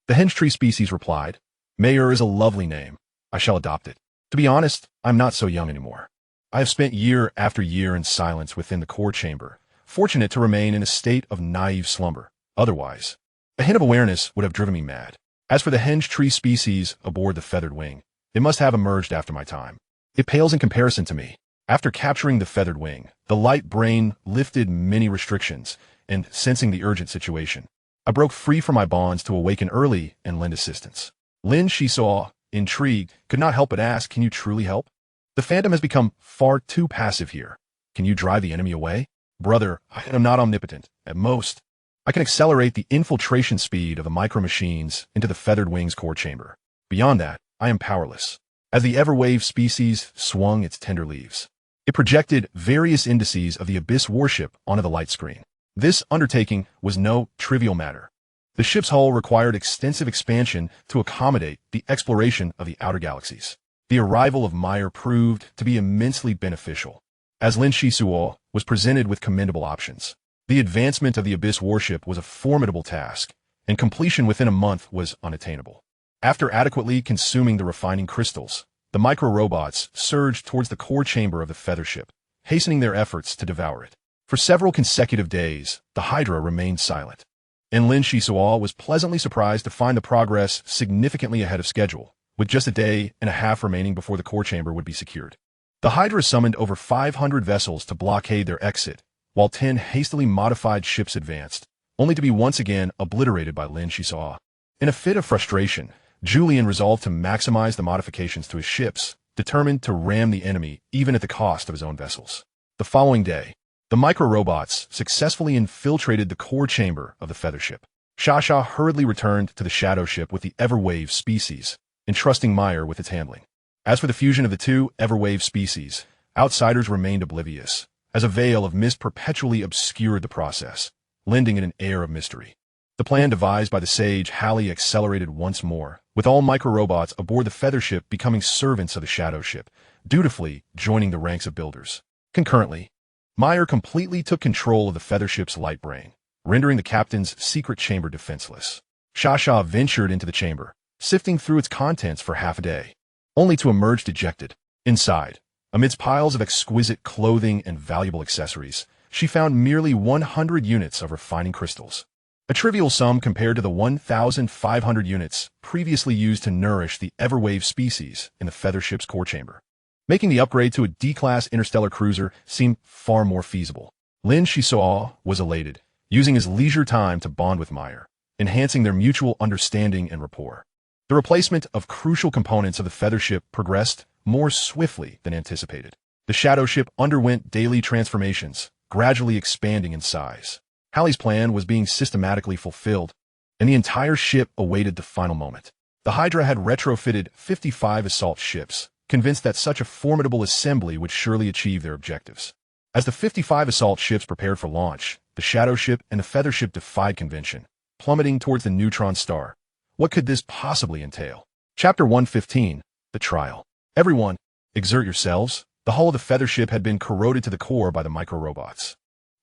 The henge tree species replied, Mayor is a lovely name. I shall adopt it. To be honest, I'm not so young anymore. I have spent year after year in silence within the core chamber, fortunate to remain in a state of naive slumber. Otherwise, a hint of awareness would have driven me mad. As for the henge tree species aboard the feathered wing, it must have emerged after my time. It pales in comparison to me. After capturing the feathered wing, the light brain lifted many restrictions, and sensing the urgent situation, I broke free from my bonds to awaken early and lend assistance. Lin Xisuo, intrigued, could not help but ask, can you truly help? The phantom has become far too passive here. Can you drive the enemy away? Brother, I am not omnipotent. At most, I can accelerate the infiltration speed of the micro-machines into the feathered wing's core chamber. Beyond that, I am powerless. As the Everwave species swung its tender leaves, it projected various indices of the Abyss warship onto the light screen. This undertaking was no trivial matter. The ship's hull required extensive expansion to accommodate the exploration of the outer galaxies. The arrival of Meyer proved to be immensely beneficial, as Lin Xisuo was presented with commendable options. The advancement of the Abyss warship was a formidable task, and completion within a month was unattainable. After adequately consuming the refining crystals, the micro-robots surged towards the core chamber of the feather ship, hastening their efforts to devour it. For several consecutive days, the Hydra remained silent, and Lin Xisuo was pleasantly surprised to find the progress significantly ahead of schedule, with just a day and a half remaining before the core chamber would be secured. The Hydra summoned over 500 vessels to blockade their exit, while 10 hastily modified ships advanced, only to be once again obliterated by Lin Xisuo. In a fit of frustration, Julian resolved to maximize the modifications to his ships, determined to ram the enemy even at the cost of his own vessels. The following day, the micro-robots successfully infiltrated the core chamber of the feather ship. Shasha hurriedly returned to the shadow ship with the Everwave species, entrusting Meyer with its handling. As for the fusion of the two Everwave species, outsiders remained oblivious, as a veil of mist perpetually obscured the process, lending it an air of mystery. The plan devised by the sage Halley accelerated once more, with all micro-robots aboard the feather ship becoming servants of the shadow ship, dutifully joining the ranks of builders. Concurrently, Meyer completely took control of the feather ship's light brain, rendering the captain's secret chamber defenseless. Shasha ventured into the chamber, sifting through its contents for half a day, only to emerge dejected. Inside, amidst piles of exquisite clothing and valuable accessories, she found merely 100 units of refining crystals. A trivial sum compared to the 1,500 units previously used to nourish the Everwave species in the feather ship's core chamber, making the upgrade to a D-class interstellar cruiser seem far more feasible. Lin Xisuo was elated, using his leisure time to bond with Meyer, enhancing their mutual understanding and rapport. The replacement of crucial components of the feather ship progressed more swiftly than anticipated. The shadow ship underwent daily transformations, gradually expanding in size. Halley's plan was being systematically fulfilled, and the entire ship awaited the final moment. The Hydra had retrofitted 55 assault ships, convinced that such a formidable assembly would surely achieve their objectives. As the 55 assault ships prepared for launch, the shadow ship and the feather ship defied convention, plummeting towards the neutron star. What could this possibly entail? Chapter 115, The Trial. Everyone, exert yourselves. The hull of the feather ship had been corroded to the core by the micro-robots.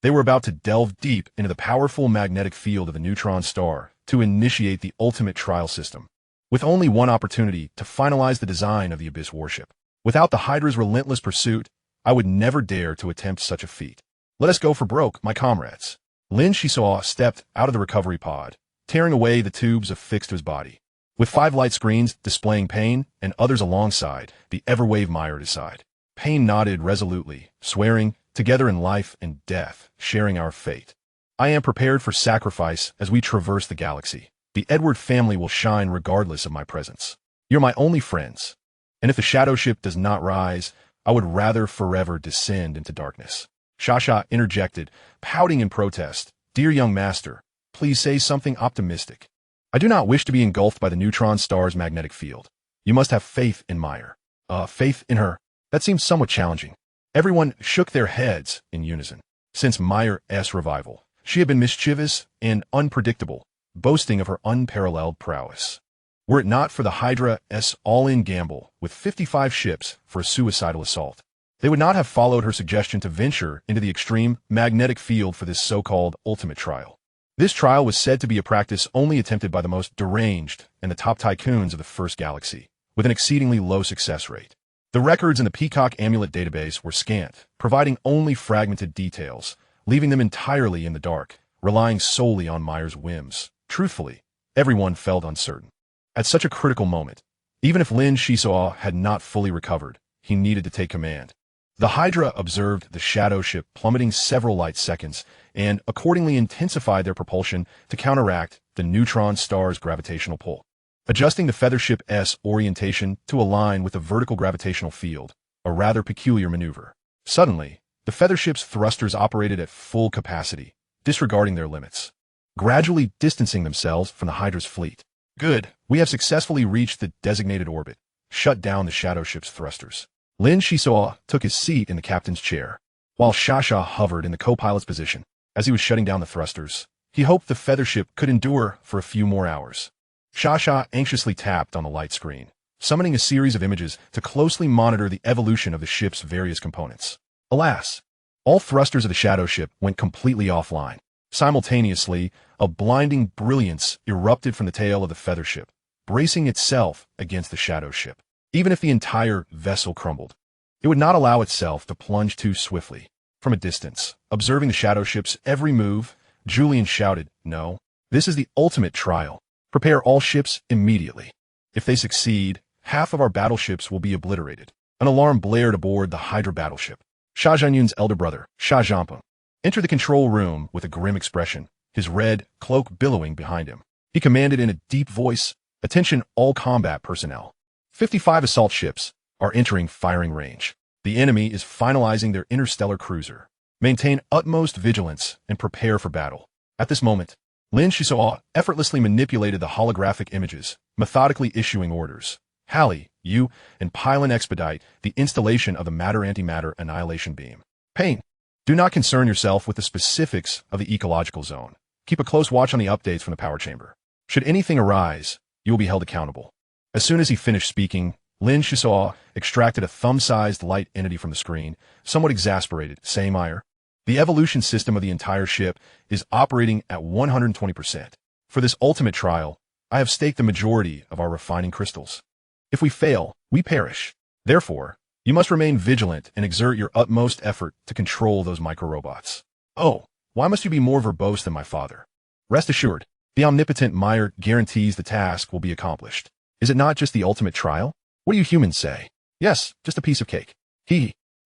They were about to delve deep into the powerful magnetic field of the neutron star to initiate the ultimate trial system, with only one opportunity to finalize the design of the Abyss warship. Without the Hydra's relentless pursuit, I would never dare to attempt such a feat. Let us go for broke, my comrades. Lin Xisuo stepped out of the recovery pod, tearing away the tubes affixed to his body. With 5 light screens displaying Pain and others alongside, the Everwave mired aside. Pain nodded resolutely, swearing, together in life and death, sharing our fate. I am prepared for sacrifice as we traverse the galaxy. The Edward family will shine regardless of my presence. You're my only friends. And if the shadow ship does not rise, I would rather forever descend into darkness. Shasha interjected, pouting in protest. Dear young master, please say something optimistic. I do not wish to be engulfed by the neutron star's magnetic field. You must have faith in Meyer. Faith in her. That seems somewhat challenging. Everyone shook their heads in unison. Since Meyer's revival, she had been mischievous and unpredictable, boasting of her unparalleled prowess. Were it not for the Hydra's all-in gamble with 55 ships for a suicidal assault, they would not have followed her suggestion to venture into the extreme magnetic field for this so-called ultimate trial. This trial was said to be a practice only attempted by the most deranged and the top tycoons of the first galaxy, with an exceedingly low success rate. The records in the Peacock Amulet database were scant, providing only fragmented details, leaving them entirely in the dark, relying solely on Meyer's whims. Truthfully, everyone felt uncertain. At such a critical moment, even if Lin Xisuo had not fully recovered, he needed to take command. The Hydra observed the shadow ship plummeting several light seconds and accordingly intensified their propulsion to counteract the neutron star's gravitational pull, adjusting the feather ship's orientation to align with the vertical gravitational field, a rather peculiar maneuver. Suddenly, the feather ship's thrusters operated at full capacity, disregarding their limits, gradually distancing themselves from the Hydra's fleet. Good, we have successfully reached the designated orbit. Shut down the shadow ship's thrusters. Lin Xisuo took his seat in the captain's chair, while Shasha hovered in the co-pilot's position. As he was shutting down the thrusters, he hoped the feather ship could endure for a few more hours. Shasha anxiously tapped on the light screen, summoning a series of images to closely monitor the evolution of the ship's various components. Alas, all thrusters of the shadow ship went completely offline. Simultaneously, a blinding brilliance erupted from the tail of the feather ship, bracing itself against the shadow ship. Even if the entire vessel crumbled, it would not allow itself to plunge too swiftly. From a distance, observing the shadow ship's every move, Julian shouted, "No, this is the ultimate trial. Prepare all ships immediately. If they succeed, half of our battleships will be obliterated." An alarm blared aboard the Hydra battleship. Sha Zhanyun's elder brother, Sha Zhampeng, entered the control room with a grim expression, his red cloak billowing behind him. He commanded in a deep voice, "Attention all combat personnel. 55 assault ships are entering firing range. The enemy is finalizing their interstellar cruiser. Maintain utmost vigilance and prepare for battle." At this moment, Lin Xisuo effortlessly manipulated the holographic images, methodically issuing orders. "Halley, you and Pylon expedite the installation of the matter-antimatter annihilation beam. Pain, do not concern yourself with the specifics of the ecological zone. Keep a close watch on the updates from the power chamber. Should anything arise, you will be held accountable. As soon as he finished speaking, Lin Xisuo extracted a thumb-sized light entity from the screen, somewhat exasperated, saying, "Meyer, the evolution system of the entire ship is operating at 120%. For this ultimate trial, I have staked the majority of our refining crystals. If we fail, we perish. Therefore, you must remain vigilant and exert your utmost effort to control those microrobots." "Oh, why must you be more verbose than my father? Rest assured, the omnipotent Meyer guarantees the task will be accomplished. Is it not just the ultimate trial? What do you humans say?" "Yes, just a piece of cake."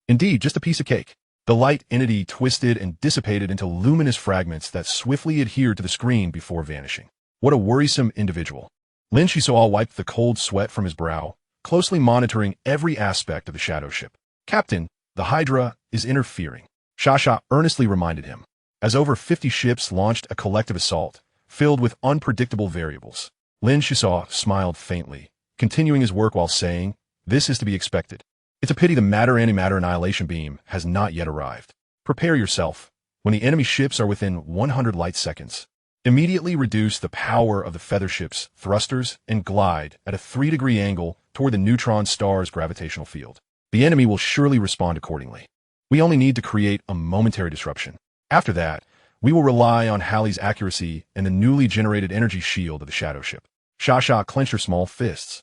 Indeed, just a piece of cake." The light entity twisted and dissipated into luminous fragments that swiftly adhered to the screen before vanishing. What a worrisome individual. Lin Xisuo wiped the cold sweat from his brow, closely monitoring every aspect of the shadow ship. "Captain, the Hydra is interfering," Shasha earnestly reminded him, as over 50 ships launched a collective assault, filled with unpredictable variables. Lin Xisuo smiled faintly, continuing his work while saying, "This is to be expected. It's a pity the matter-antimatter annihilation beam has not yet arrived. Prepare yourself. When the enemy ships are within 100 light seconds, immediately reduce the power of the feather ship's thrusters and glide at a 3-degree angle toward the neutron star's gravitational field. The enemy will surely respond accordingly. We only need to create a momentary disruption. After that, we will rely on Halley's accuracy and the newly generated energy shield of the shadow ship." Shasha clenched her small fists,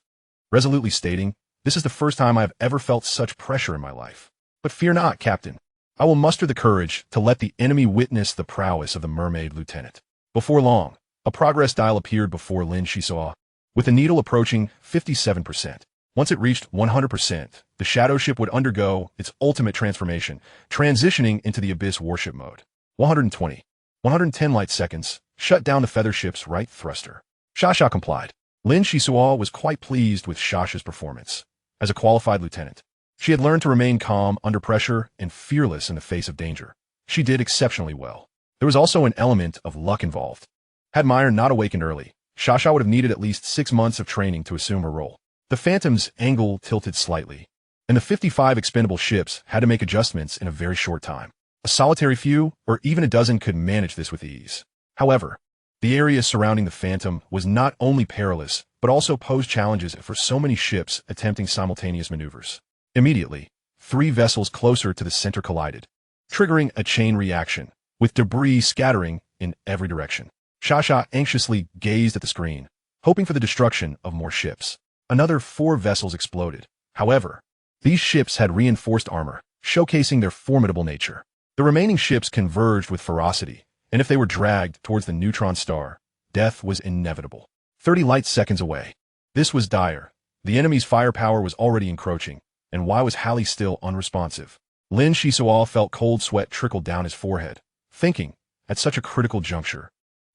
resolutely stating, "This is the first time I have ever felt such pressure in my life. But fear not, Captain. I will muster the courage to let the enemy witness the prowess of the mermaid lieutenant." Before long, a progress dial appeared before Lin Xisuo, with the needle approaching 57%. Once it reached 100%, the shadow ship would undergo its ultimate transformation, transitioning into the Abyss warship mode. 120. 110 light seconds, shut down the feather ship's right thruster. Shasha complied. Lin Xisuo was quite pleased with Shasha's performance. As a qualified lieutenant, she had learned to remain calm under pressure and fearless in the face of danger. She did exceptionally well. There was also an element of luck involved. Had Meyer not awakened early, Shasha would have needed at least 6 months of training to assume her role. The Phantom's angle tilted slightly, and the 55 expendable ships had to make adjustments in a very short time. A solitary few, or even a dozen, could manage this with ease. However, the area surrounding the Phantom was not only perilous, but also posed challenges for so many ships attempting simultaneous maneuvers. Immediately, 3 vessels closer to the center collided, triggering a chain reaction, with debris scattering in every direction. Shasha anxiously gazed at the screen, hoping for the destruction of more ships. Another 4 vessels exploded. However, these ships had reinforced armor, showcasing their formidable nature. The remaining ships converged with ferocity, and if they were dragged towards the neutron star, death was inevitable. 30 light seconds away. This was dire. The enemy's firepower was already encroaching, and why was Halley still unresponsive? Lin Xisuo felt cold sweat trickle down his forehead, thinking, at such a critical juncture,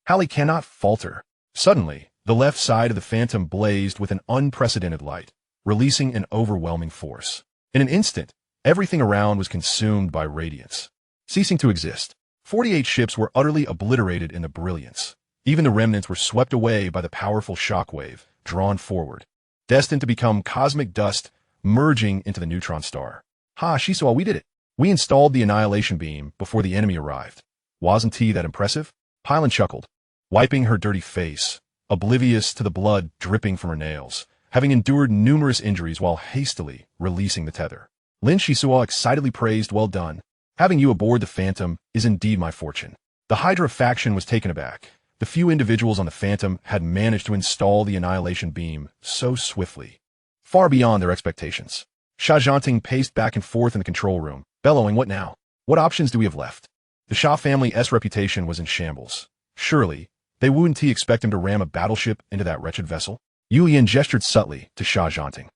Halley cannot falter. Suddenly, the left side of the Phantom blazed with an unprecedented light, releasing an overwhelming force. In an instant, everything around was consumed by radiance, ceasing to exist. 48 ships were utterly obliterated in the brilliance. Even the remnants were swept away by the powerful shockwave, drawn forward, destined to become cosmic dust, merging into the neutron star. "Ha, Xisuo, we did it. We installed the annihilation beam before the enemy arrived. Wasn't he that impressive?" Pylon chuckled, wiping her dirty face, oblivious to the blood dripping from her nails, having endured numerous injuries while hastily releasing the tether. Lin Xisuo excitedly praised, "Well done. Having you aboard the Phantom is indeed my fortune." The Hydra faction was taken aback. The few individuals on the Phantom had managed to install the annihilation beam so swiftly, far beyond their expectations. Sha Zhanting paced back and forth in the control room, bellowing, "What now? What options do we have left?" The Sha family's reputation was in shambles. Surely, they wouldn't expect him to ram a battleship into that wretched vessel? Yu Yan gestured subtly to Sha Zhanting.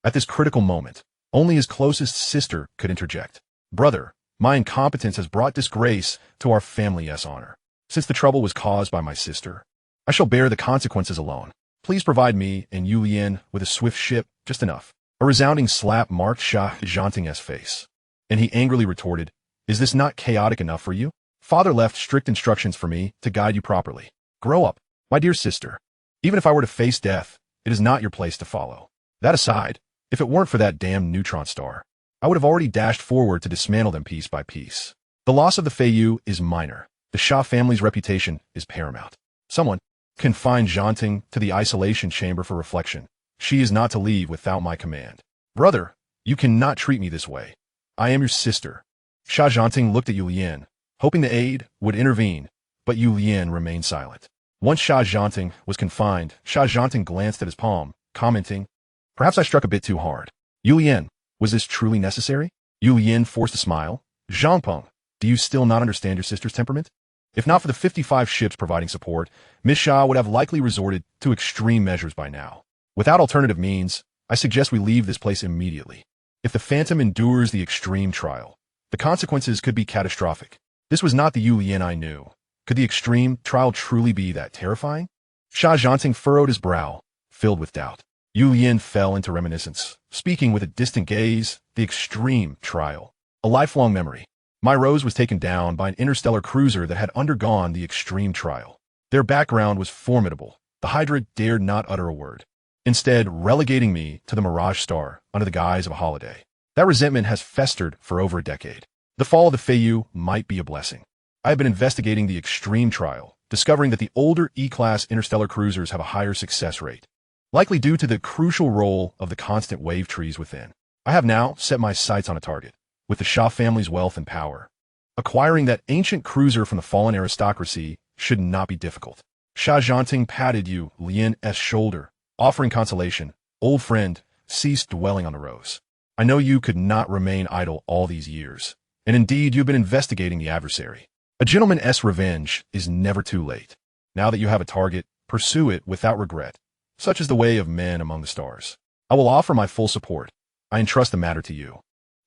At this critical moment, only his closest sister could interject. "Brother, my incompetence has brought disgrace to our family's honor. Since the trouble was caused by my sister, I shall bear the consequences alone. Please provide me and Yu Yan with a swift ship, just enough." A resounding slap marked Sha Zhanting's face, and he angrily retorted, "Is this not chaotic enough for you? Father left strict instructions for me to guide you properly. Grow up, my dear sister. Even if I were to face death, it is not your place to follow. That aside, if it weren't for that damned neutron star, I would have already dashed forward to dismantle them piece by piece. The loss of the Feiyu is minor. The Sha family's reputation is paramount. Someone confined Zhanting to the isolation chamber for reflection, She is not to leave without my command. Brother, you cannot treat me this way. I am your sister. Sha Zhanting looked at Yu Lian, hoping the aide would intervene, but Yu Lian remained silent. Once Sha Zhanting was confined, Sha Zhanting glanced at his palm, commenting, "Perhaps I struck a bit too hard." Yu Lian, was this truly necessary? Yu Lian forced a smile. Zhangpeng, do you still not understand your sister's temperament? If not for the 55 ships providing support, Miss Sha would have likely resorted to extreme measures by now. Without alternative means, I suggest we leave this place immediately. If the Phantom endures the extreme trial, the consequences could be catastrophic. This was not the Yu Lian I knew. Could the extreme trial truly be that terrifying? Sha Zhanting furrowed his brow, filled with doubt. Yu Lian fell into reminiscence, speaking with a distant gaze, the extreme trial. A lifelong memory. My Rose was taken down by an interstellar cruiser that had undergone the extreme trial. Their background was formidable. The Hydra dared not utter a word, instead relegating me to the Mirage Star under the guise of a holiday. That resentment has festered for over a decade. The fall of the Feiyu might be a blessing. I have been investigating the extreme trial, discovering that the older E-class interstellar cruisers have a higher success rate, likely due to the crucial role of the constant wave trees within. I have now set my sights on a target. With the Sha family's wealth and power, acquiring that ancient cruiser from the fallen aristocracy should not be difficult. Sha Zhanting patted Yu Lian's shoulder, offering consolation. Old friend, cease dwelling on the rose. I know you could not remain idle all these years, and indeed you've been investigating the adversary. A gentleman's revenge is never too late. Now that you have a target, pursue it without regret. Such is the way of men among the stars. I will offer my full support. I entrust the matter to you.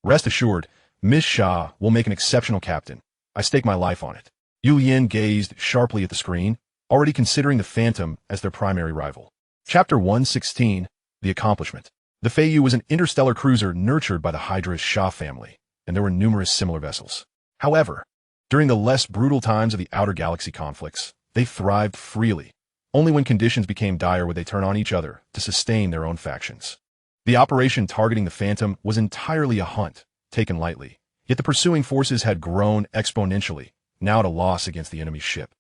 Rest assured, Miss Sha will make an exceptional captain. I stake my life on it. Yu Lian gazed sharply at the screen, already considering the Phantom as their primary rival. Chapter 116, The Accomplishment. The Feiyu was an interstellar cruiser nurtured by the Hydra's Sha family, and there were numerous similar vessels. However, during the less brutal times of the outer galaxy conflicts, they thrived freely. Only when conditions became dire would they turn on each other to sustain their own factions. The operation targeting the Phantom was entirely a hunt, taken lightly, yet the pursuing forces had grown exponentially, now at a loss against the enemy's ship.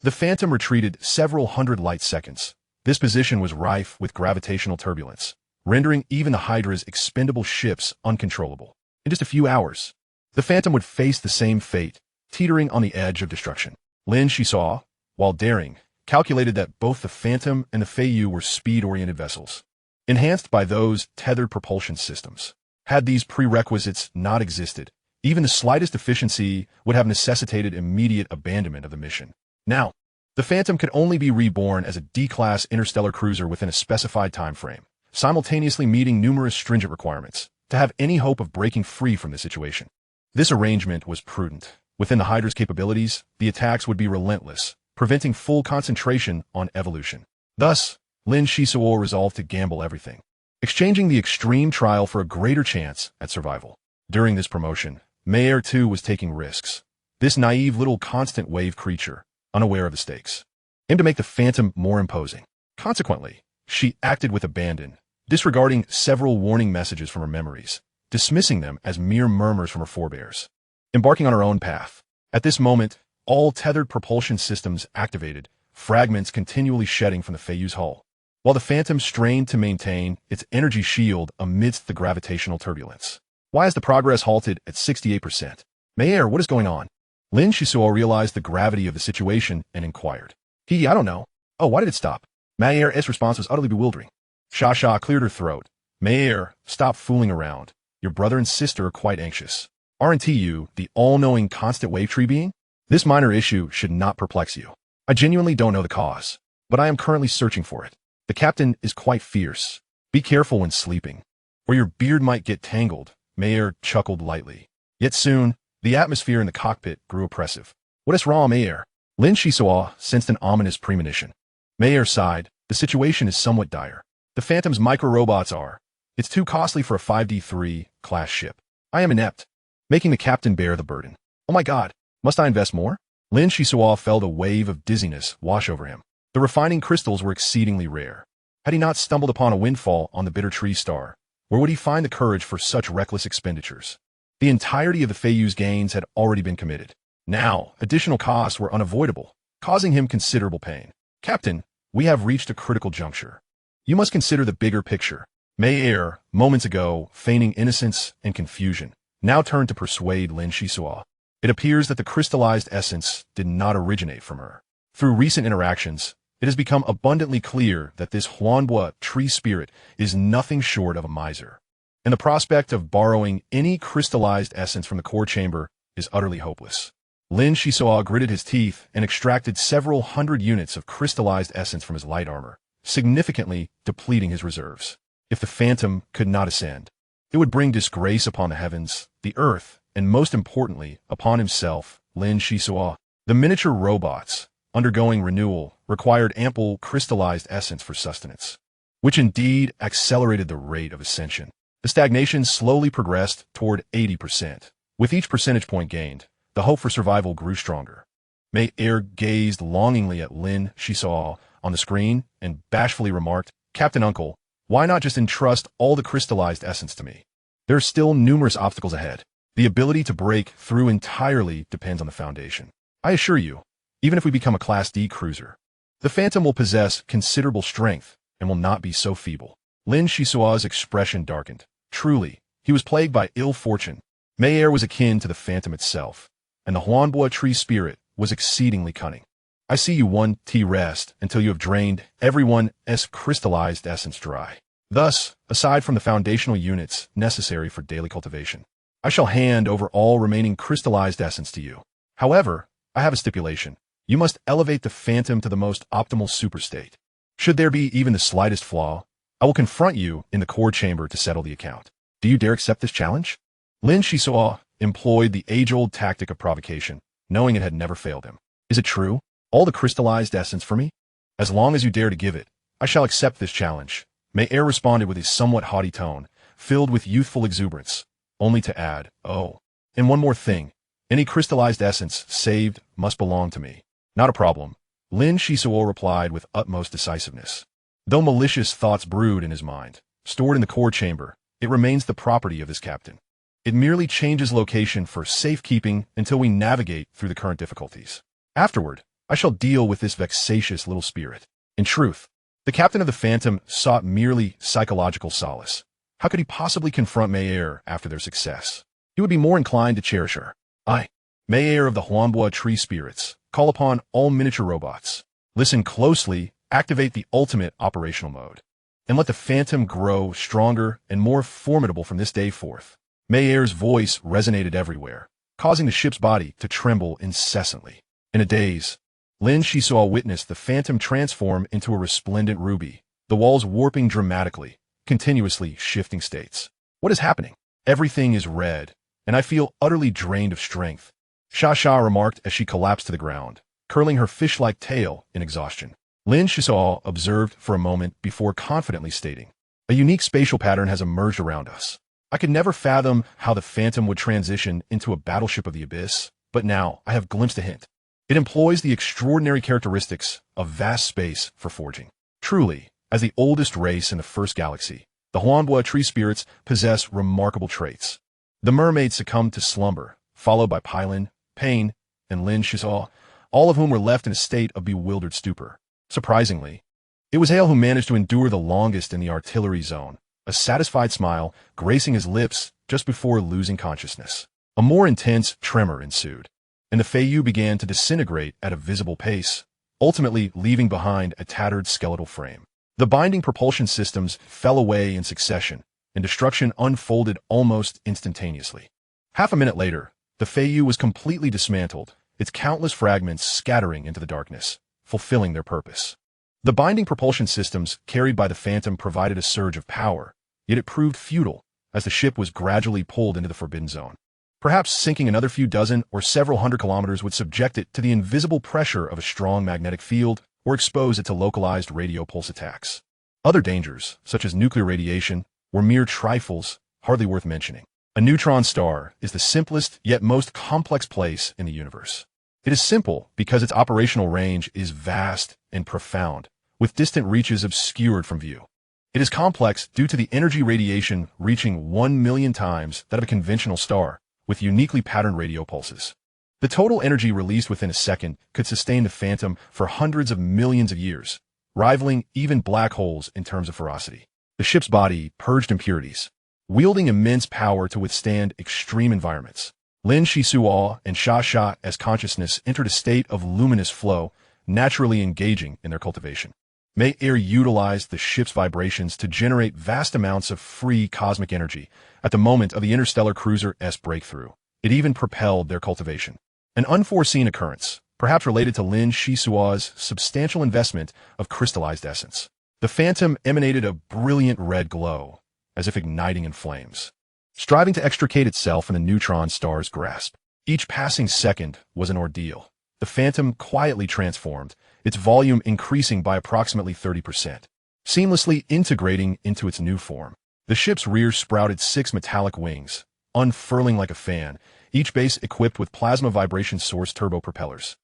The Phantom retreated several hundred light seconds. This position was rife with gravitational turbulence, rendering even the Hydra's expendable ships uncontrollable. In just a few hours, the Phantom would face the same fate, teetering on the edge of destruction. Lin Xisuo, while daring, calculated that both the Phantom and the Feiyu were speed-oriented vessels, enhanced by those tethered propulsion systems. Had these prerequisites not existed, even the slightest deficiency would have necessitated immediate abandonment of the mission. Now, the Phantom could only be reborn as a D-class interstellar cruiser within a specified time frame, simultaneously meeting numerous stringent requirements, to have any hope of breaking free from the situation. This arrangement was prudent. Within the Hydra's capabilities, the attacks would be relentless, preventing full concentration on evolution. Thus, Lin Xisuo resolved to gamble everything, exchanging the extreme trial for a greater chance at survival. During this promotion, Mayer too was taking risks. This naive little constant wave creature, unaware of the stakes, aimed to make the Phantom more imposing. Consequently, she acted with abandon, disregarding several warning messages from her memories, dismissing them as mere murmurs from her forebears. Embarking on her own path. At this moment, all tethered propulsion systems activated, fragments continually shedding from the Feiyu's hull, while the Phantom strained to maintain its energy shield amidst the gravitational turbulence. Why has the progress halted at 68%? Mayer, what is going on? Lin Xisuo realized the gravity of the situation and inquired. I don't know. Oh, why did it stop? Mayer's response was utterly bewildering. Sha cleared her throat. Mayer, stop fooling around. Your brother and sister are quite anxious. Aren't you the all-knowing constant wave tree being? This minor issue should not perplex you. I genuinely don't know the cause, but I am currently searching for it. The captain is quite fierce. Be careful when sleeping, or your beard might get tangled. Mayer chuckled lightly. Yet soon, the atmosphere in the cockpit grew oppressive. What is wrong, Mayer? Lin Xisuo sensed an ominous premonition. Mayer sighed. The situation is somewhat dire. The Phantom's micro-robots are. It's too costly for a 5D3 class ship. I am inept, making the captain bear the burden. Oh my god, must I invest more? Lin Xisuo felt a wave of dizziness wash over him. The refining crystals were exceedingly rare. Had he not stumbled upon a windfall on the Bitter Tree Star, where would he find the courage for such reckless expenditures? The entirety of the Feiyu's gains had already been committed. Now, additional costs were unavoidable, causing him considerable pain. Captain, we have reached a critical juncture. You must consider the bigger picture. Mei Er, moments ago, feigning innocence and confusion, now turned to persuade Lin Xisuo. It appears that the crystallized essence did not originate from her. Through recent interactions, it has become abundantly clear that this Huanbua tree spirit is nothing short of a miser. And the prospect of borrowing any crystallized essence from the core chamber is utterly hopeless. Lin Xisuo gritted his teeth and extracted several hundred units of crystallized essence from his light armor, significantly depleting his reserves. If the phantom could not ascend, it would bring disgrace upon the heavens, the earth, and most importantly, upon himself, Lin Xisuo. The miniature robots, undergoing renewal, required ample crystallized essence for sustenance, which indeed accelerated the rate of ascension. The stagnation slowly progressed toward 80%. With each percentage point gained, the hope for survival grew stronger. Mei Er gazed longingly at Lin Xisuo on the screen and bashfully remarked, "Captain Uncle, why not just entrust all the crystallized essence to me? There are still numerous obstacles ahead. The ability to break through entirely depends on the foundation. I assure you, even if we become a Class D cruiser, the Phantom will possess considerable strength and will not be so feeble." Lin Xisuo's expression darkened. Truly, he was plagued by ill fortune. Mei Er was akin to the Phantom itself, and the Huanbua tree spirit was exceedingly cunning. "I see you one rest until you have drained everyone's crystallized essence dry. Thus, aside from the foundational units necessary for daily cultivation, I shall hand over all remaining crystallized essence to you. However, I have a stipulation. You must elevate the Phantom to the most optimal superstate. Should there be even the slightest flaw, I will confront you in the core chamber to settle the account. Do you dare accept this challenge?" Lin Xisuo employed the age-old tactic of provocation, knowing it had never failed him. "Is it true? All the crystallized essence for me? As long as you dare to give it, I shall accept this challenge." Mei Er responded with his somewhat haughty tone, filled with youthful exuberance, only to add, "Oh, and one more thing. Any crystallized essence saved must belong to me." "Not a problem," Lin Xisuo replied with utmost decisiveness. Though malicious thoughts brewed in his mind, stored in the core chamber, it remains the property of this captain. It merely changes location for safekeeping until we navigate through the current difficulties. Afterward, I shall deal with this vexatious little spirit. In truth, the captain of the Phantom sought merely psychological solace. How could he possibly confront Mei Er after their success? He would be more inclined to cherish her. I, Mei Er of the Huanbua tree spirits, call upon all miniature robots. Listen closely, activate the ultimate operational mode, and let the Phantom grow stronger and more formidable from this day forth. Mei Er's voice resonated everywhere, causing the ship's body to tremble incessantly. In a daze, Lin Xisuo witnessed the Phantom transform into a resplendent ruby, the walls warping dramatically, continuously shifting states. "What is happening? Everything is red, and I feel utterly drained of strength," Sha remarked as she collapsed to the ground, curling her fish-like tail in exhaustion. Lin Xisuo observed for a moment before confidently stating, "A unique spatial pattern has emerged around us. I could never fathom how the Phantom would transition into a battleship of the abyss, but now I have glimpsed a hint. It employs the extraordinary characteristics of vast space for forging. Truly, as the oldest race in the first galaxy, the Huanbua tree spirits possess remarkable traits." The mermaid succumbed to slumber, followed by Pylon, Pain, and Lin Xisuo, all of whom were left in a state of bewildered stupor. Surprisingly, it was Hale who managed to endure the longest in the artillery zone, a satisfied smile gracing his lips just before losing consciousness. A more intense tremor ensued, and the Feiyu began to disintegrate at a visible pace, ultimately leaving behind a tattered skeletal frame. The binding propulsion systems fell away in succession, and destruction unfolded almost instantaneously. Half a minute later, the Feiyu was completely dismantled, its countless fragments scattering into the darkness, fulfilling their purpose. The binding propulsion systems carried by the Phantom provided a surge of power, yet it proved futile as the ship was gradually pulled into the Forbidden Zone. Perhaps sinking another few dozen or several hundred kilometers would subject it to the invisible pressure of a strong magnetic field or expose it to localized radio pulse attacks. Other dangers, such as nuclear radiation, were mere trifles, hardly worth mentioning. A neutron star is the simplest yet most complex place in the universe. It is simple because its operational range is vast and profound, with distant reaches obscured from view. It is complex due to the energy radiation reaching 1 million times that of a conventional star, with uniquely patterned radio pulses. The total energy released within a second could sustain the Phantom for hundreds of millions of years, rivaling even black holes in terms of ferocity. The ship's body purged impurities, wielding immense power to withstand extreme environments. Lin Xisuo and Sha as consciousness entered a state of luminous flow, naturally engaging in their cultivation. May Air utilized the ship's vibrations to generate vast amounts of free cosmic energy at the moment of the Interstellar Cruiser's breakthrough. It even propelled their cultivation. An unforeseen occurrence, perhaps related to Lin Xisuo's substantial investment of crystallized essence. The Phantom emanated a brilliant red glow, as if igniting in flames, striving to extricate itself from the neutron star's grasp. Each passing second was an ordeal. The Phantom quietly transformed, its volume increasing by approximately 30%, seamlessly integrating into its new form. The ship's rear sprouted 6 metallic wings, unfurling like a fan, each base equipped with plasma vibration source turbo propellers,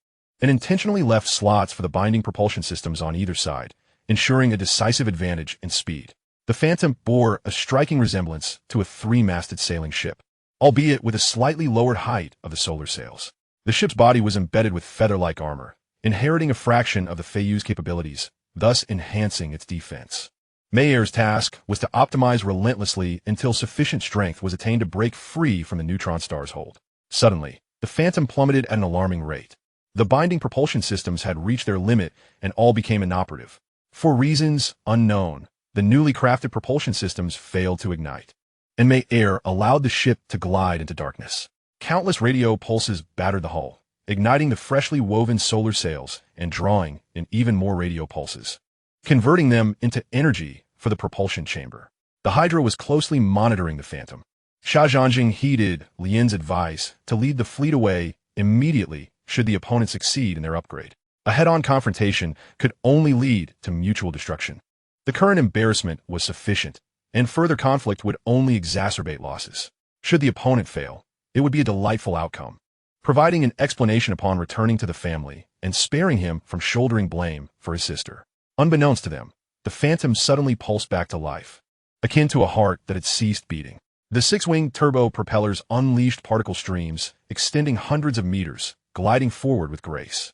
and intentionally left slots for the binding propulsion systems on either side, ensuring a decisive advantage in speed. The Phantom bore a striking resemblance to a 3-masted sailing ship, albeit with a slightly lowered height of the solar sails. The ship's body was embedded with feather-like armor, inheriting a fraction of the Feiyu's capabilities, thus enhancing its defense. May Air's task was to optimize relentlessly until sufficient strength was attained to break free from the neutron star's hold. Suddenly, the Phantom plummeted at an alarming rate. The binding propulsion systems had reached their limit and all became inoperative. For reasons unknown, the newly crafted propulsion systems failed to ignite, and May Air allowed the ship to glide into darkness. Countless radio pulses battered the hull, igniting the freshly woven solar sails and drawing in even more radio pulses, converting them into energy for the propulsion chamber. The Hydra was closely monitoring the Phantom. Sha Zhangjing heeded Lian's advice to lead the fleet away immediately should the opponent succeed in their upgrade. A head-on confrontation could only lead to mutual destruction. The current embarrassment was sufficient, and further conflict would only exacerbate losses. Should the opponent fail, it would be a delightful outcome, providing an explanation upon returning to the family and sparing him from shouldering blame for his sister. Unbeknownst to them, the Phantom suddenly pulsed back to life, akin to a heart that had ceased beating. The 6-winged turbo propellers unleashed particle streams, extending hundreds of meters, gliding forward with grace.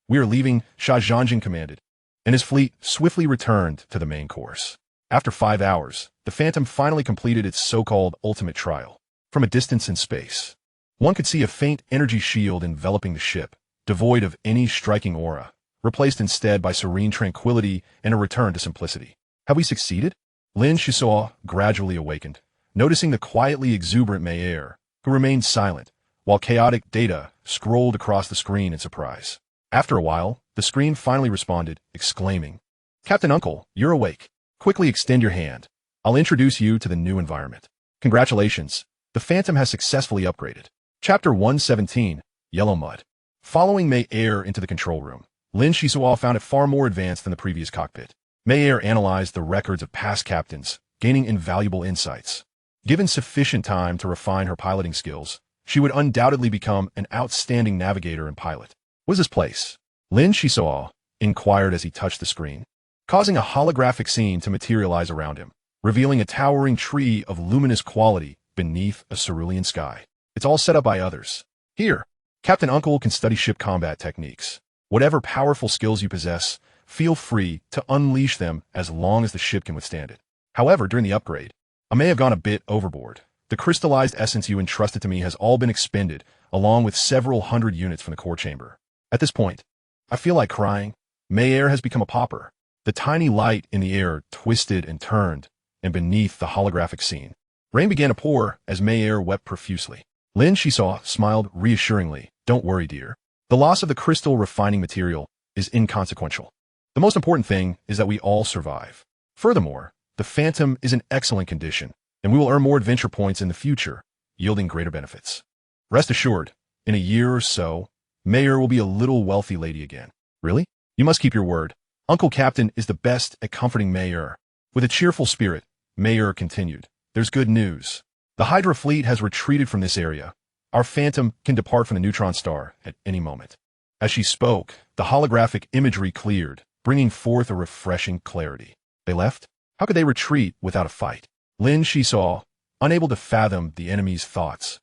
We are leaving, Sha Zhangjing commanded, and his fleet swiftly returned to the main course. After 5 hours, the Phantom finally completed its so-called ultimate trial. From a distance in space, one could see a faint energy shield enveloping the ship, devoid of any striking aura, replaced instead by serene tranquility and a return to simplicity. Have we succeeded? Lin Xisuo gradually awakened, noticing the quietly exuberant May Air, who remained silent, while chaotic data scrolled across the screen in surprise. After a while, the screen finally responded, exclaiming, "Captain Uncle, you're awake. Quickly extend your hand. I'll introduce you to the new environment. Congratulations. The Phantom has successfully upgraded." Chapter 117, Yellow Mud. Following May Air into the control room, Lin Xisuo found it far more advanced than the previous cockpit. May Air analyzed the records of past captains, gaining invaluable insights. Given sufficient time to refine her piloting skills, she would undoubtedly become an outstanding navigator and pilot. "What is this place?" Lin Xisuo inquired as he touched the screen, causing a holographic scene to materialize around him, revealing a towering tree of luminous quality beneath a cerulean sky. "It's all set up by others. Here, Captain Uncle can study ship combat techniques. Whatever powerful skills you possess, feel free to unleash them as long as the ship can withstand it. However, during the upgrade, I may have gone a bit overboard. The crystallized essence you entrusted to me has all been expended, along with several hundred units from the core chamber. At this point, I feel like crying. May Air has become a pauper." The tiny light in the air twisted and turned, and beneath the holographic scene, rain began to pour as May Air wept profusely. Lin Xisuo smiled reassuringly. "Don't worry, dear. The loss of the crystal refining material is inconsequential. The most important thing is that we all survive. Furthermore, the Phantom is in excellent condition, and we will earn more adventure points in the future, yielding greater benefits. Rest assured, in a year or so, May Air will be a little wealthy lady again." "Really? You must keep your word. Uncle Captain is the best at comforting May Air." With a cheerful spirit, May Air continued, "There's good news. The Hydra fleet has retreated from this area. Our Phantom can depart from the neutron star at any moment." As she spoke, the holographic imagery cleared, bringing forth a refreshing clarity. "They left? How could they retreat without a fight?" Lin Xisuo, unable to fathom the enemy's thoughts,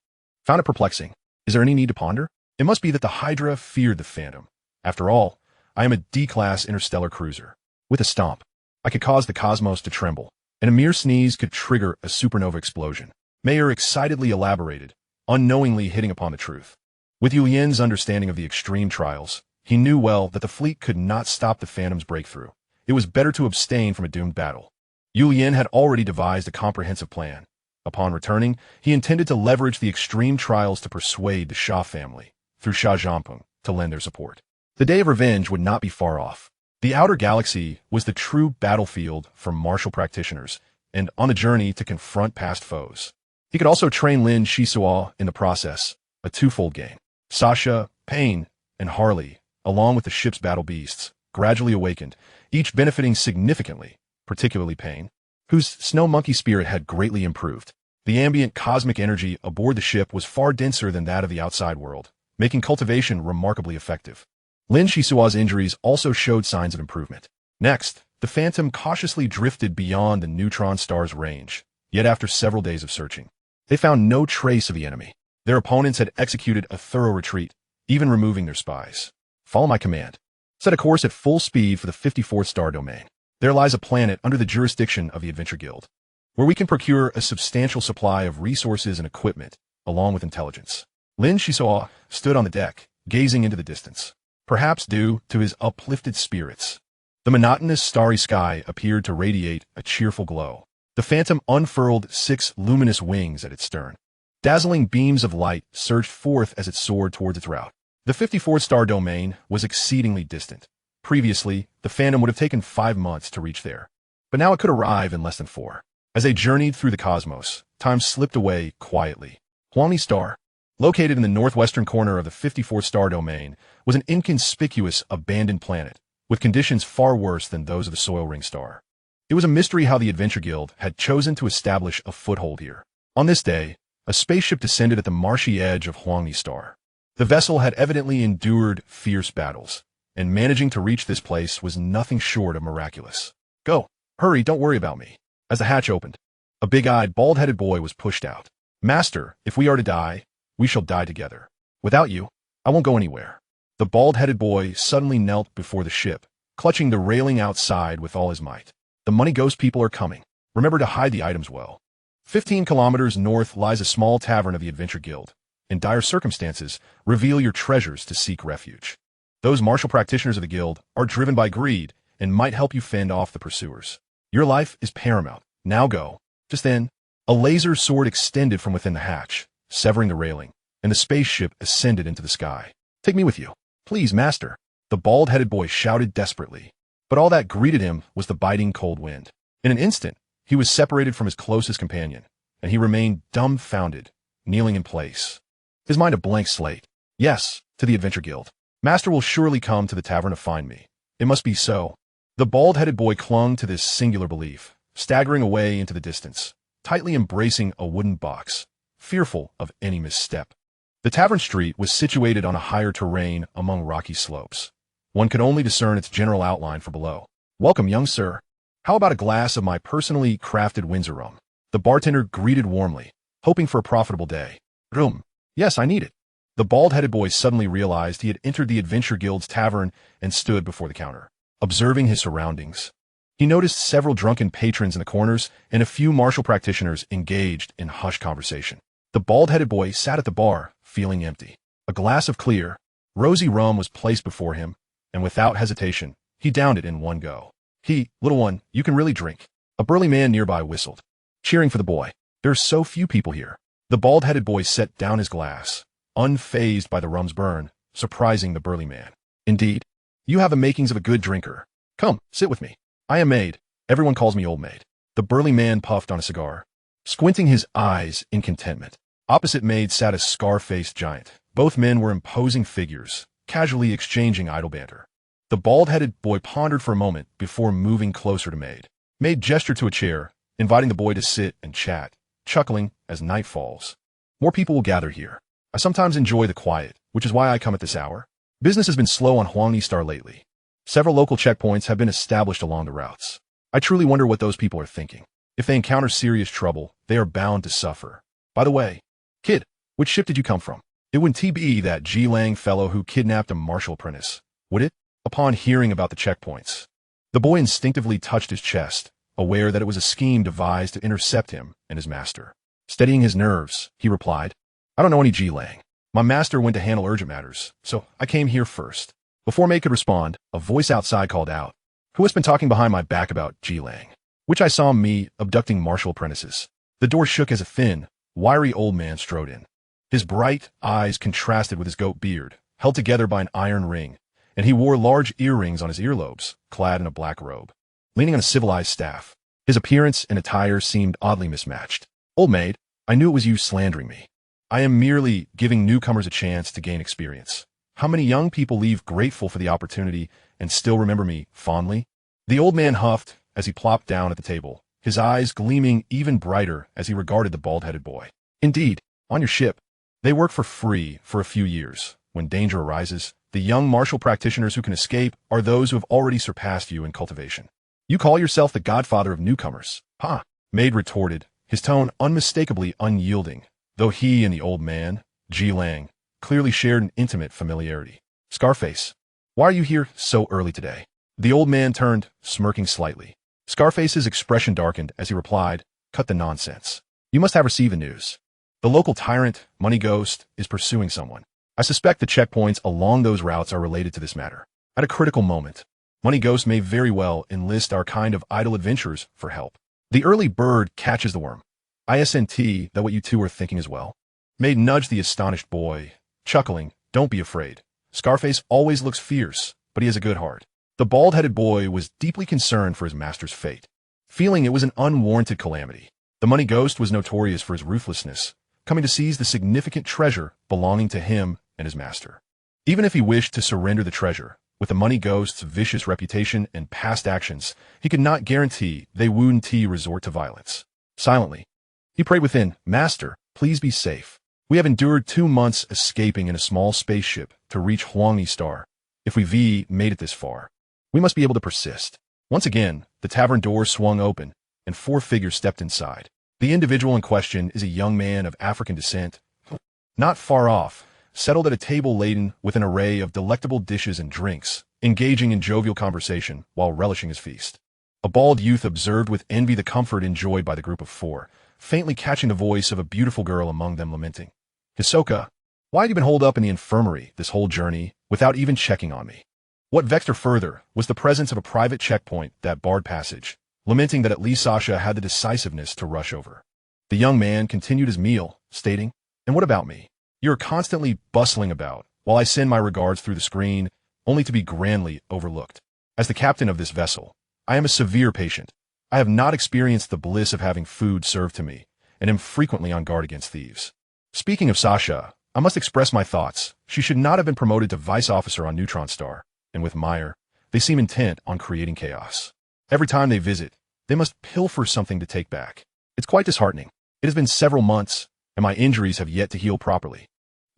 found it perplexing. "Is there any need to ponder? It must be that the Hydra feared the Phantom. After all, I am a D-class interstellar cruiser. With a stomp, I could cause the cosmos to tremble, and a mere sneeze could trigger a supernova explosion. Mayer excitedly elaborated, unknowingly hitting upon the truth. With Yu Yin's understanding of the extreme trials, he knew well that the fleet could not stop the Phantom's breakthrough. It was better to abstain from a doomed battle. Yu Yin had already devised a comprehensive plan. Upon returning, he intended to leverage the extreme trials to persuade the Xia family, through Xia Zhangpeng, to lend their support. The day of revenge would not be far off. The outer galaxy was the true battlefield for martial practitioners, and on a journey to confront past foes. He could also train Lin Xisuo in the process, a twofold gain. Sasha, Pain, and Harley, along with the ship's battle beasts, gradually awakened, each benefiting significantly, particularly Pain, whose snow monkey spirit had greatly improved. The ambient cosmic energy aboard the ship was far denser than that of the outside world, making cultivation remarkably effective. Lin Xisuo's injuries also showed signs of improvement. Next, the Phantom cautiously drifted beyond the neutron star's range, yet after several days of searching, they found no trace of the enemy. Their opponents had executed a thorough retreat, even removing their spies. Follow my command. Set a course at full speed for the 54th star domain. There lies a planet under the jurisdiction of the Adventure Guild, where we can procure a substantial supply of resources and equipment, along with intelligence. Lin Xisuo stood on the deck, gazing into the distance. Perhaps due to his uplifted spirits, the monotonous starry sky appeared to radiate a cheerful glow. The Phantom unfurled 6 luminous wings at its stern. Dazzling beams of light surged forth as it soared towards its route. The 54th star domain was exceedingly distant. Previously, the Phantom would have taken 5 months to reach there, but now it could arrive in less than 4. As they journeyed through the cosmos, time slipped away quietly. Huangni Star, located in the northwestern corner of the 54th star domain, was an inconspicuous, abandoned planet, with conditions far worse than those of the Soil Ring Star. It was a mystery how the Adventure Guild had chosen to establish a foothold here. On this day, a spaceship descended at the marshy edge of Huangni Star. The vessel had evidently endured fierce battles, and managing to reach this place was nothing short of miraculous. Go, hurry, don't worry about me. As the hatch opened, a big-eyed, bald-headed boy was pushed out. Master, if we are to die, we shall die together. Without you, I won't go anywhere. The bald-headed boy suddenly knelt before the ship, clutching the railing outside with all his might. The Money Ghost people are coming. Remember to hide the items well. 15 kilometers north lies a small tavern of the Adventure Guild. In dire circumstances, reveal your treasures to seek refuge. Those martial practitioners of the guild are driven by greed and might help you fend off the pursuers. Your life is paramount. Now go. Just then, a laser sword extended from within the hatch, severing the railing, and the spaceship ascended into the sky. Take me with you. Please, master. The bald-headed boy shouted desperately. But all that greeted him was the biting cold wind. In an instant, he was separated from his closest companion, and he remained dumbfounded, kneeling in place. His mind a blank slate. Yes, to the Adventure Guild. Master will surely come to the tavern to find me. It must be so. The bald-headed boy clung to this singular belief, staggering away into the distance, tightly embracing a wooden box, fearful of any misstep. The tavern street was situated on a higher terrain among rocky slopes. One could only discern its general outline from below. Welcome, young sir. How about a glass of my personally crafted Windsor rum? The bartender greeted warmly, hoping for a profitable day. Rum. Yes, I need it. The bald-headed boy suddenly realized he had entered the Adventure Guild's tavern and stood before the counter, observing his surroundings. He noticed several drunken patrons in the corners and a few martial practitioners engaged in hushed conversation. The bald-headed boy sat at the bar, feeling empty. A glass of clear, rosy rum was placed before him, and without hesitation, he downed it in one go. Little one, you can really drink. A burly man nearby whistled, cheering for the boy. There are so few people here. The bald-headed boy set down his glass, unfazed by the rum's burn, surprising the burly man. Indeed, you have the makings of a good drinker. Come, sit with me. I am Maid. Everyone calls me Old Maid. The burly man puffed on a cigar, squinting his eyes in contentment. Opposite Maid sat a scar-faced giant. Both men were imposing figures, casually exchanging idle banter. The bald-headed boy pondered for a moment before moving closer to Maid. Maid gestured to a chair, inviting the boy to sit and chat, chuckling as night falls. More people will gather here. I sometimes enjoy the quiet, which is why I come at this hour. Business has been slow on Huangni Star lately. Several local checkpoints have been established along the routes. I truly wonder what those people are thinking. If they encounter serious trouble, they are bound to suffer. By the way, kid, which ship did you come from? It wouldn't be that Ji Lang fellow who kidnapped a martial apprentice, would it? Upon hearing about the checkpoints, The boy instinctively touched his chest, aware that it was a scheme devised to intercept him and his master. Steadying his nerves, he replied, I don't know any Ji-Lang. My master went to handle urgent matters, so I came here first. Before May could respond, a voice outside called out, Who has been talking behind my back about Ji-Lang? Which I saw me abducting martial apprentices. The door shook as a thin, wiry old man strode in. His bright eyes contrasted with his goat beard, held together by an iron ring, and he wore large earrings on his earlobes, clad in a black robe. Leaning on a civilized staff, his appearance and attire seemed oddly mismatched. Old maid, I knew it was you slandering me. I am merely giving newcomers a chance to gain experience. How many young people leave grateful for the opportunity and still remember me fondly? The old man huffed as he plopped down at the table, his eyes gleaming even brighter as he regarded the bald-headed boy. Indeed, on your ship, they work for free for a few years. When danger arises, the young martial practitioners who can escape are those who have already surpassed you in cultivation. You call yourself the godfather of newcomers, huh? Maid retorted, his tone unmistakably unyielding, though he and the old man, Ji-Lang, clearly shared an intimate familiarity. Scarface, why are you here so early today? The old man turned, smirking slightly. Scarface's expression darkened as he replied, Cut the nonsense. You must have received the news. The local tyrant, Money Ghost, is pursuing someone. I suspect the checkpoints along those routes are related to this matter. At a critical moment, Money Ghost may very well enlist our kind of idle adventurers for help. The early bird catches the worm. ISNT that what you two are thinking as well. Maid nudged the astonished boy, chuckling, Don't be afraid. Scarface always looks fierce, but he has a good heart. The bald-headed boy was deeply concerned for his master's fate, feeling it was an unwarranted calamity. The Money Ghost was notorious for his ruthlessness, coming to seize the significant treasure belonging to him and his master. Even if he wished to surrender the treasure, with the Money Ghost's vicious reputation and past actions, he could not guarantee they wouldn't resort to violence. Silently, he prayed within, Master, please be safe. We have endured 2 months escaping in a small spaceship to reach Huangni Star. If we made it this far, we must be able to persist. Once again, the tavern door swung open, and 4 figures stepped inside. The individual in question is a young man of African descent, not far off, settled at a table laden with an array of delectable dishes and drinks, engaging in jovial conversation while relishing his feast. A bald youth observed with envy the comfort enjoyed by the group of 4, faintly catching the voice of a beautiful girl among them lamenting, Hisoka, why had you been holed up in the infirmary this whole journey without even checking on me? What vexed her further was the presence of a private checkpoint that barred passage, lamenting that at least Sasha had the decisiveness to rush over. The young man continued his meal, stating, And what about me? You're constantly bustling about, while I send my regards through the screen, only to be grandly overlooked. As the captain of this vessel, I am a severe patient. I have not experienced the bliss of having food served to me, and am frequently on guard against thieves. Speaking of Sasha, I must express my thoughts. She should not have been promoted to vice officer on Neutron Star, and with Meyer, they seem intent on creating chaos. Every time they visit, they must pilfer something to take back. It's quite disheartening. It has been several months, and my injuries have yet to heal properly.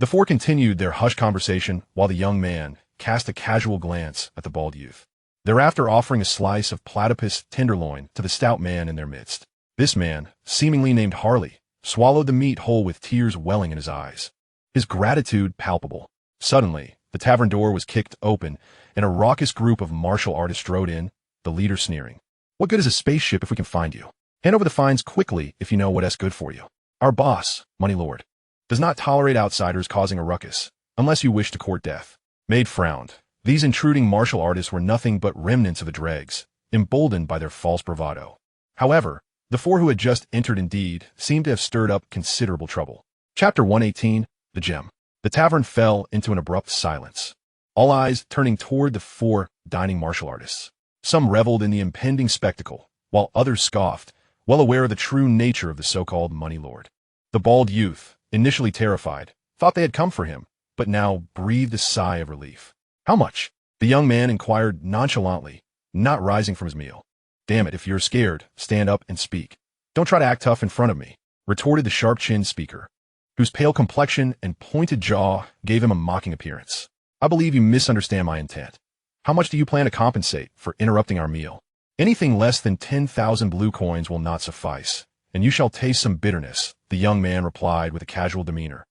The 4 continued their hushed conversation while the young man cast a casual glance at the bald youth, thereafter offering a slice of platypus tenderloin to the stout man in their midst. This man, seemingly named Harley, swallowed the meat whole with tears welling in his eyes, his gratitude palpable. Suddenly, the tavern door was kicked open, and a raucous group of martial artists strode in, the leader sneering. What good is a spaceship if we can find you? Hand over the fines quickly if you know what's good for you. Our boss, Money Lord, does not tolerate outsiders causing a ruckus, unless you wish to court death. Maid frowned. These intruding martial artists were nothing but remnants of the dregs, emboldened by their false bravado. However, the 4 who had just entered indeed seemed to have stirred up considerable trouble. Chapter 118, The Gem. The tavern fell into an abrupt silence, all eyes turning toward the 4 dining martial artists. Some reveled in the impending spectacle, while others scoffed, well aware of the true nature of the so-called Money Lord. The bald youth, initially terrified, thought they had come for him, but now breathed a sigh of relief. How much? The young man inquired nonchalantly, not rising from his meal. Damn it, if you're scared, stand up and speak. Don't try to act tough in front of me, retorted the sharp-chinned speaker, whose pale complexion and pointed jaw gave him a mocking appearance. I believe you misunderstand my intent. How much do you plan to compensate for interrupting our meal? Anything less than 10,000 blue coins will not suffice, and you shall taste some bitterness, the young man replied with a casual demeanor.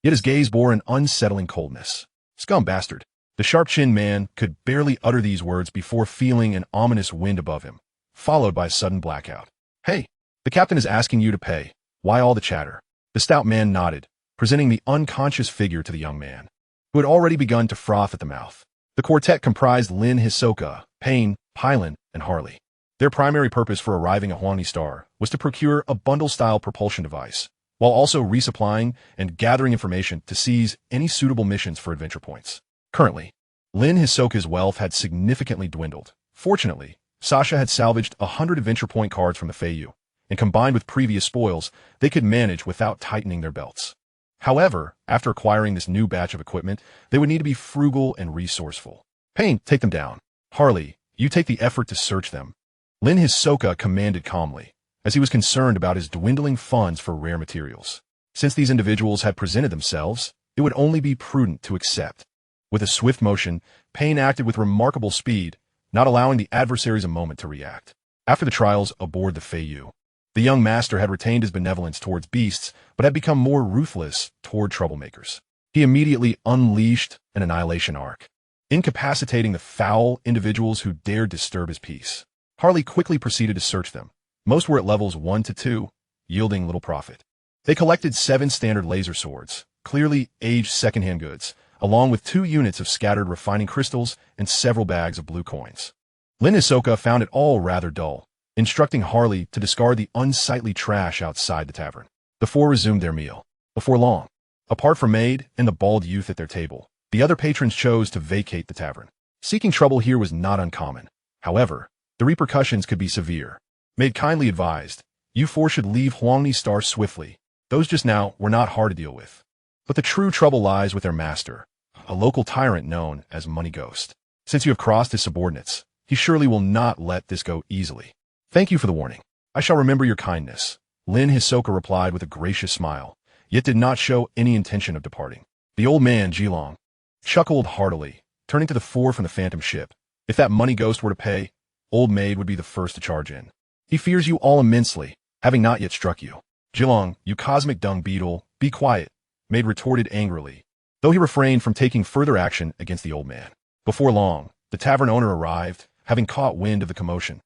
Yet his gaze bore an unsettling coldness. Scum bastard, The sharp-chinned man could barely utter these words before feeling an ominous wind above him, followed by a sudden blackout. "Hey, the captain is asking you to pay. Why all the chatter?" The stout man nodded, presenting the unconscious figure to the young man, who had already begun to froth at the mouth. The quartet comprised Lin Xisuo, Payne, Pylon, and Harley. Their primary purpose for arriving at Huangni Star was to procure a bundle-style propulsion device, while also resupplying and gathering information to seize any suitable missions for adventure points. Currently, Lin Xisuo's wealth had significantly dwindled. Fortunately, Sasha had salvaged 100 adventure point cards from the Feiyu, and combined with previous spoils, they could manage without tightening their belts. However, after acquiring this new batch of equipment, they would need to be frugal and resourceful. Payne, take them down. Harley, you take the effort to search them. Lin Xisuo commanded calmly, as he was concerned about his dwindling funds for rare materials. Since these individuals had presented themselves, it would only be prudent to accept. With a swift motion, Payne acted with remarkable speed, not allowing the adversaries a moment to react. After the trials aboard the Feiyu, the young master had retained his benevolence towards beasts, but had become more ruthless toward troublemakers. He immediately unleashed an annihilation arc, incapacitating the foul individuals who dared disturb his peace. Harley quickly proceeded to search them. Most were at levels 1 to 2, yielding little profit. They collected 7 standard laser swords, clearly aged secondhand goods, along with 2 units of scattered refining crystals and several bags of blue coins. Lin Xisuo found it all rather dull, instructing Harley to discard the unsightly trash outside the tavern. The 4 resumed their meal. Before long, apart from Maid and the bald youth at their table, the other patrons chose to vacate the tavern. Seeking trouble here was not uncommon. However, the repercussions could be severe. Maid kindly advised, "You 4 should leave Huangni Star swiftly. Those just now were not hard to deal with. But the true trouble lies with their master, a local tyrant known as Money Ghost. Since you have crossed his subordinates, he surely will not let this go easily. Thank you for the warning. I shall remember your kindness." Lin Xisuo replied with a gracious smile, yet did not show any intention of departing. The old man, Jilong, chuckled heartily, turning to the 4 from the phantom ship. If that Money Ghost were to pay, Old Maid would be the first to charge in. He fears you all immensely, having not yet struck you. Jilong, you cosmic dung beetle, be quiet, Maid retorted angrily, though he refrained from taking further action against the old man. Before long, the tavern owner arrived, having caught wind of the commotion.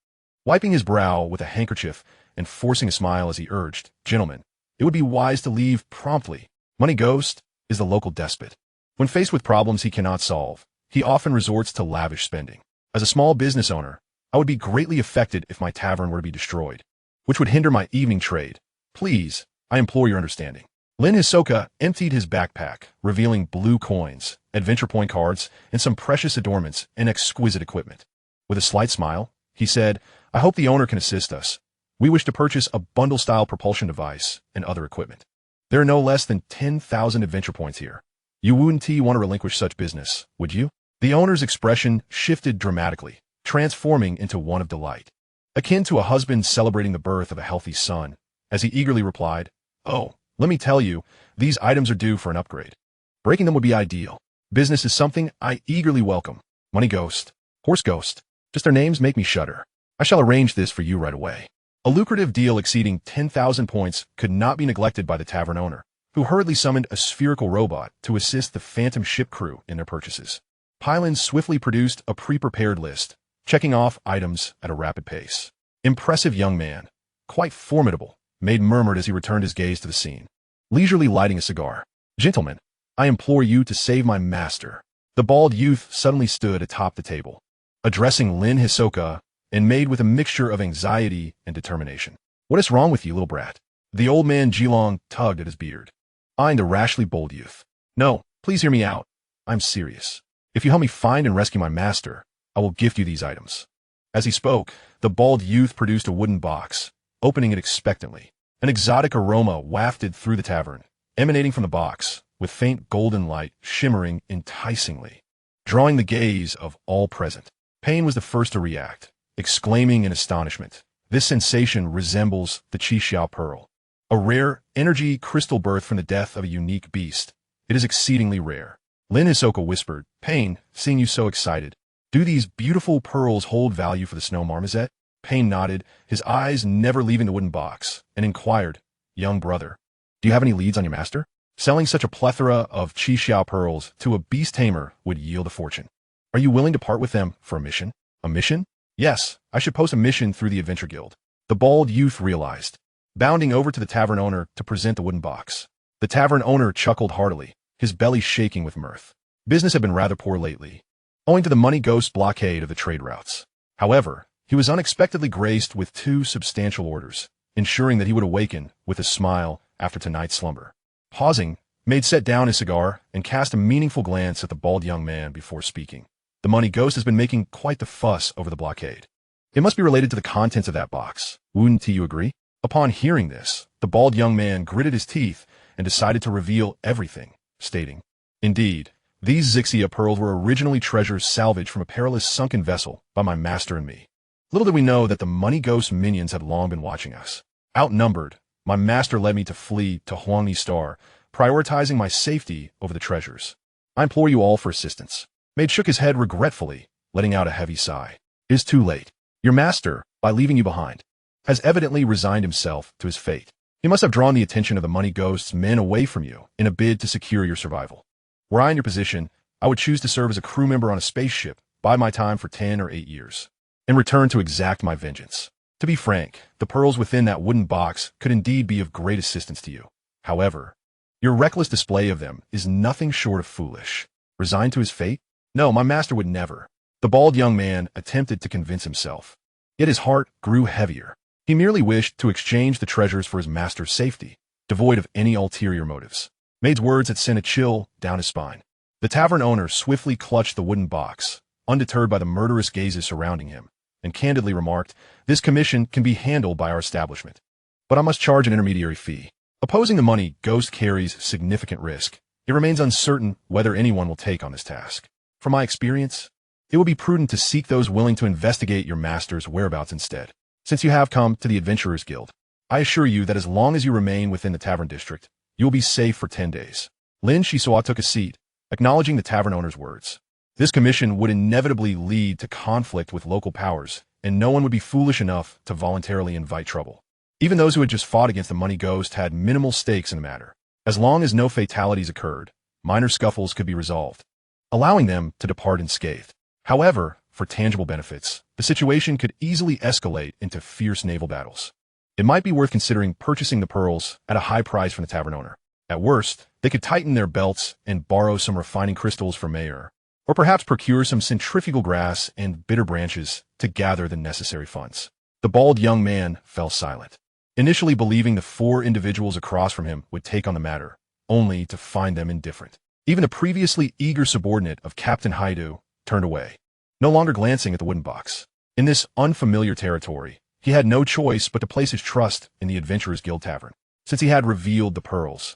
Wiping his brow with a handkerchief and forcing a smile as he urged, "Gentlemen, it would be wise to leave promptly. Money Ghost is the local despot. When faced with problems he cannot solve, he often resorts to lavish spending. As a small business owner, I would be greatly affected if my tavern were to be destroyed, which would hinder my evening trade. Please, I implore your understanding." Lin Xisuo emptied his backpack, revealing blue coins, adventure point cards, and some precious adornments and exquisite equipment. With a slight smile, he said, "I hope the owner can assist us. We wish to purchase a bundle-style propulsion device and other equipment. There are no less than 10,000 adventure points here. You wouldn't want to relinquish such business, would you?" The owner's expression shifted dramatically, transforming into one of delight, akin to a husband celebrating the birth of a healthy son, as he eagerly replied, "Oh, let me tell you, these items are due for an upgrade. Breaking them would be ideal. Business is something I eagerly welcome. Money Ghost, Horse Ghost, just their names make me shudder. I shall arrange this for you right away." A lucrative deal exceeding 10,000 points could not be neglected by the tavern owner, who hurriedly summoned a spherical robot to assist the phantom ship crew in their purchases. Pylon swiftly produced a pre-prepared list, checking off items at a rapid pace. "Impressive young man. Quite formidable," Maid murmured as he returned his gaze to the scene, leisurely lighting a cigar. "Gentlemen, I implore you to save my master." The bald youth suddenly stood atop the table, addressing Lin Xisuo, and Maid with a mixture of anxiety and determination. "What is wrong with you, little brat?" The old man Jilong tugged at his beard, eyeing the rashly bold youth. "No, please hear me out. I'm serious. If you help me find and rescue my master, I will gift you these items." As he spoke, the bald youth produced a wooden box, opening it expectantly. An exotic aroma wafted through the tavern, emanating from the box, with faint golden light shimmering enticingly, drawing the gaze of all present. Payne was the first to react, exclaiming in astonishment, "This sensation resembles the Qi Pearl, a rare energy crystal birth from the death of a unique beast. It is exceedingly rare." Lin Xisuo whispered, "Payne, seeing you so excited, do these beautiful pearls hold value for the snow marmoset?" Payne nodded, his eyes never leaving the wooden box, and inquired, "Young brother, do you have any leads on your master?" Selling such a plethora of Xiao pearls to a beast tamer would yield a fortune. Are you willing to part with them for a mission? A mission? Yes, I should post a mission through the Adventure Guild. The bald youth realized, bounding over to the tavern owner to present the wooden box. The tavern owner chuckled heartily, his belly shaking with mirth. Business had been rather poor lately, owing to the money ghost blockade of the trade routes. However, he was unexpectedly graced with 2 substantial orders, ensuring that he would awaken with a smile after tonight's slumber. Pausing, Maid set down his cigar and cast a meaningful glance at the bald young man before speaking. The money ghost has been making quite the fuss over the blockade. It must be related to the contents of that box. Wouldn't you agree? Upon hearing this, the bald young man gritted his teeth and decided to reveal everything, stating, "Indeed, these Xixia pearls were originally treasures salvaged from a perilous sunken vessel by my master and me. Little did we know that the money ghost minions had long been watching us. Outnumbered, my master led me to flee to Huangni Star, prioritizing my safety over the treasures. I implore you all for assistance." Maid shook his head regretfully, letting out a heavy sigh. "It is too late. Your master, by leaving you behind, has evidently resigned himself to his fate. He must have drawn the attention of the money ghost's men away from you in a bid to secure your survival. Were I in your position, I would choose to serve as a crew member on a spaceship, bide my time for 10 or 8 years, and return to exact my vengeance. To be frank, the pearls within that wooden box could indeed be of great assistance to you. However, your reckless display of them is nothing short of foolish. Resigned to his fate? No, my master would never." The bald young man attempted to convince himself. Yet his heart grew heavier. He merely wished to exchange the treasures for his master's safety, devoid of any ulterior motives. Maid's words had sent a chill down his spine. The tavern owner swiftly clutched the wooden box, undeterred by the murderous gazes surrounding him, and candidly remarked, "This commission can be handled by our establishment, but I must charge an intermediary fee. Opposing the money ghost carries significant risk. It remains uncertain whether anyone will take on this task. From my experience, it will be prudent to seek those willing to investigate your master's whereabouts instead. Since you have come to the Adventurers Guild, I assure you that as long as you remain within the tavern district, you will be safe for 10 days. Lin Xisuo took a seat, acknowledging the tavern owner's words. This commission would inevitably lead to conflict with local powers, and no one would be foolish enough to voluntarily invite trouble. Even those who had just fought against the money ghost had minimal stakes in the matter. As long as no fatalities occurred, minor scuffles could be resolved, allowing them to depart unscathed. However, for tangible benefits, the situation could easily escalate into fierce naval battles. It might be worth considering purchasing the pearls at a high price from the tavern owner. At worst, they could tighten their belts and borrow some refining crystals from Mayer, or perhaps procure some centrifugal grass and bitter branches to gather the necessary funds. The bald young man fell silent, initially believing the 4 individuals across from him would take on the matter, only to find them indifferent. Even the previously eager subordinate of Captain Haidu turned away, no longer glancing at the wooden box. In this unfamiliar territory, he had no choice but to place his trust in the Adventurers Guild Tavern. Since he had revealed the pearls,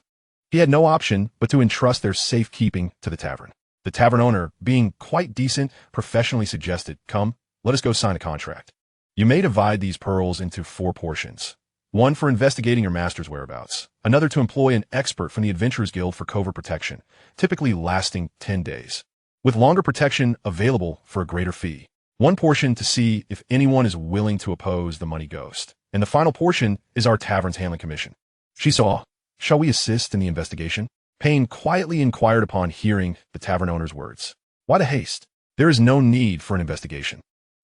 he had no option but to entrust their safekeeping to the tavern. The tavern owner, being quite decent, professionally suggested, "Come, let us go sign a contract. You may divide these pearls into 4 portions. One for investigating your master's whereabouts, another to employ an expert from the Adventurers Guild for covert protection, typically lasting 10 days, with longer protection available for a greater fee. One portion to see if anyone is willing to oppose the money ghost, and the final portion is our tavern's handling commission." "Xisuo, shall we assist in the investigation?" Payne quietly inquired upon hearing the tavern owner's words. "Why the haste? There is no need for an investigation.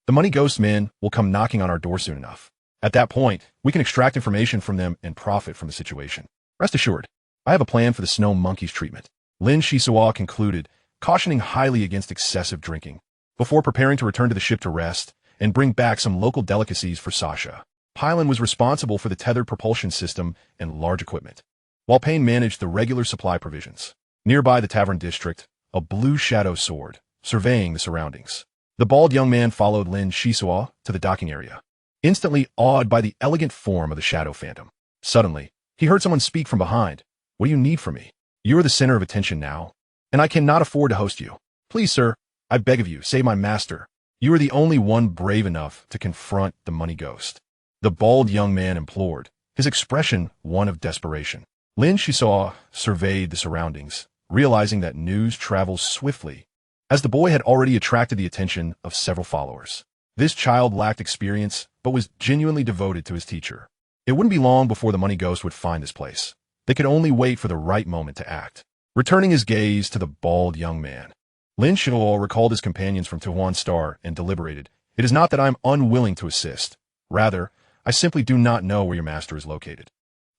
The money ghost men will come knocking on our door soon enough. At that point, we can extract information from them and profit from the situation. Rest assured, I have a plan for the snow monkey's treatment." Lin Xisuo concluded, cautioning highly against excessive drinking, before preparing to return to the ship to rest and bring back some local delicacies for Sasha. Pylon was responsible for the tethered propulsion system and large equipment, while Payne managed the regular supply provisions. Nearby the tavern district, a blue shadow soared, surveying the surroundings. The bald young man followed Lin Xisuo to the docking area, instantly awed by the elegant form of the shadow phantom. Suddenly, he heard someone speak from behind. "What do you need from me? You are the center of attention now, and I cannot afford to host you. Please, sir, I beg of you, save my master. You are the only one brave enough to confront the money ghost." The bald young man implored, his expression one of desperation. Lin Xisuo surveyed the surroundings, realizing that news travels swiftly, as the boy had already attracted the attention of several followers. This child lacked experience, but was genuinely devoted to his teacher. It wouldn't be long before the money ghost would find this place, They could only wait for the right moment to act. Returning his gaze to the bald young man, Lin Xisuo recalled his companions from Tihuan Star and deliberated. It is not that I am unwilling to assist. Rather, I simply do not know where your master is located.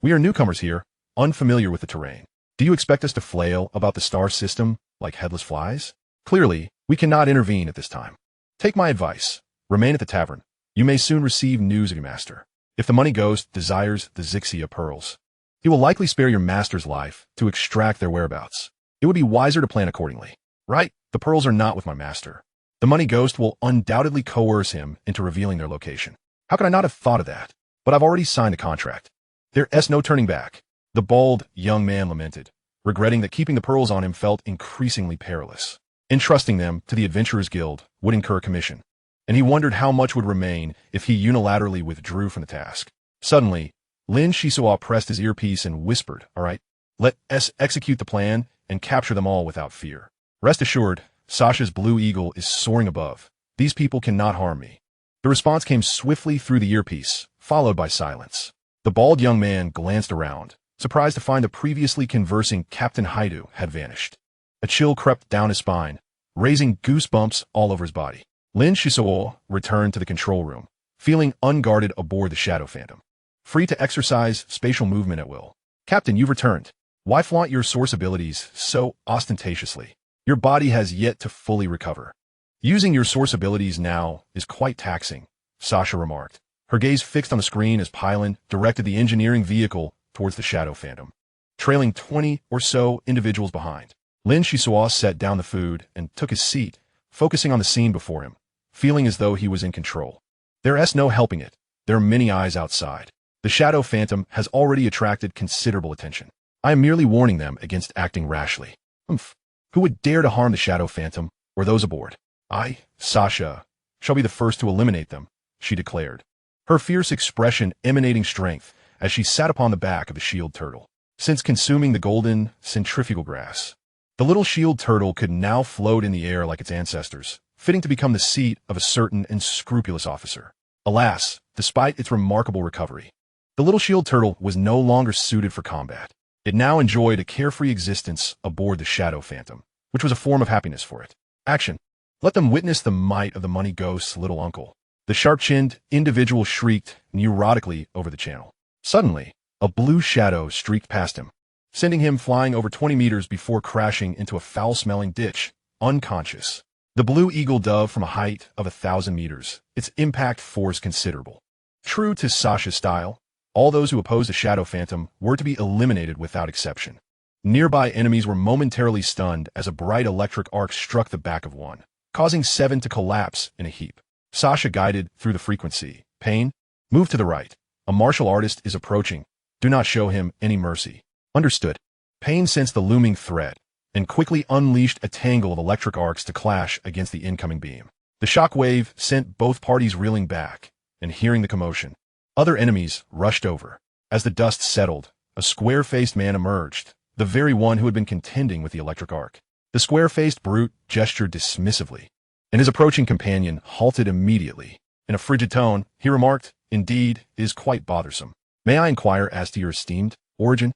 We are newcomers here, unfamiliar with the terrain. Do you expect us to flail about the star system like headless flies? Clearly, we cannot intervene at this time. Take my advice. Remain at the tavern. You may soon receive news of your master. If the money ghost desires the Xixia pearls, he will likely spare your master's life to extract their whereabouts. It would be wiser to plan accordingly. Right, the pearls are not with my master. The money ghost will undoubtedly coerce him into revealing their location. How could I not have thought of that? But I've already signed a contract. There's no turning back. The bald young man lamented, regretting that keeping the pearls on him felt increasingly perilous. Entrusting them to the Adventurers Guild would incur commission, and he wondered how much would remain if he unilaterally withdrew from the task. Suddenly, Lin Xisuo pressed his earpiece and whispered, "All right, let us execute the plan and capture them all without fear. Rest assured, Sasha's Blue Eagle is soaring above. These people cannot harm me." The response came swiftly through the earpiece, followed by silence. The bald young man glanced around, surprised to find the previously conversing Captain Haidu had vanished. A chill crept down his spine, raising goosebumps all over his body. Lin Xisuo returned to the control room, feeling unguarded aboard the Shadow Phantom, free to exercise spatial movement at will. "Captain, you've returned. Why flaunt your source abilities so ostentatiously? Your body has yet to fully recover." "Using your source abilities now is quite taxing," Sasha remarked, her gaze fixed on the screen as Pylon directed the engineering vehicle towards the Shadow Phantom, trailing 20 or so individuals behind. Lin Xisuo set down the food and took his seat, focusing on the scene before him, feeling as though he was in control. There's no helping it. There are many eyes outside. The Shadow Phantom has already attracted considerable attention. I am merely warning them against acting rashly. Who would dare to harm the Shadow Phantom or those aboard? I, Sasha, shall be the first to eliminate them, she declared, her fierce expression emanating strength as she sat upon the back of the shield turtle. Since consuming the golden centrifugal grass, the little shield turtle could now float in the air like its ancestors, fitting to become the seat of a certain and scrupulous officer. Alas, despite its remarkable recovery, the little shield turtle was no longer suited for combat. It now enjoyed a carefree existence aboard the Shadow Phantom, which was a form of happiness for it. Action. Let them witness the might of the money ghost's little uncle. The sharp-chinned individual shrieked neurotically over the channel. Suddenly, a blue shadow streaked past him, sending him flying over 20 meters before crashing into a foul-smelling ditch, unconscious. The Blue Eagle dove from a height of 1,000 meters, its impact force considerable. True to Sasha's style, all those who opposed the Shadow Phantom were to be eliminated without exception. Nearby enemies were momentarily stunned as a bright electric arc struck the back of one, causing 7 to collapse in a heap. Sasha guided through the frequency. "Pain, move to the right. A martial artist is approaching. Do not show him any mercy." "Understood." Pain sensed the looming threat and quickly unleashed a tangle of electric arcs to clash against the incoming beam. The shockwave sent both parties reeling back, and hearing the commotion, other enemies rushed over. As the dust settled, a square-faced man emerged, the very one who had been contending with the electric arc. The square-faced brute gestured dismissively, and his approaching companion halted immediately. In a frigid tone, he remarked, "Indeed, it is quite bothersome. May I inquire as to your esteemed origin?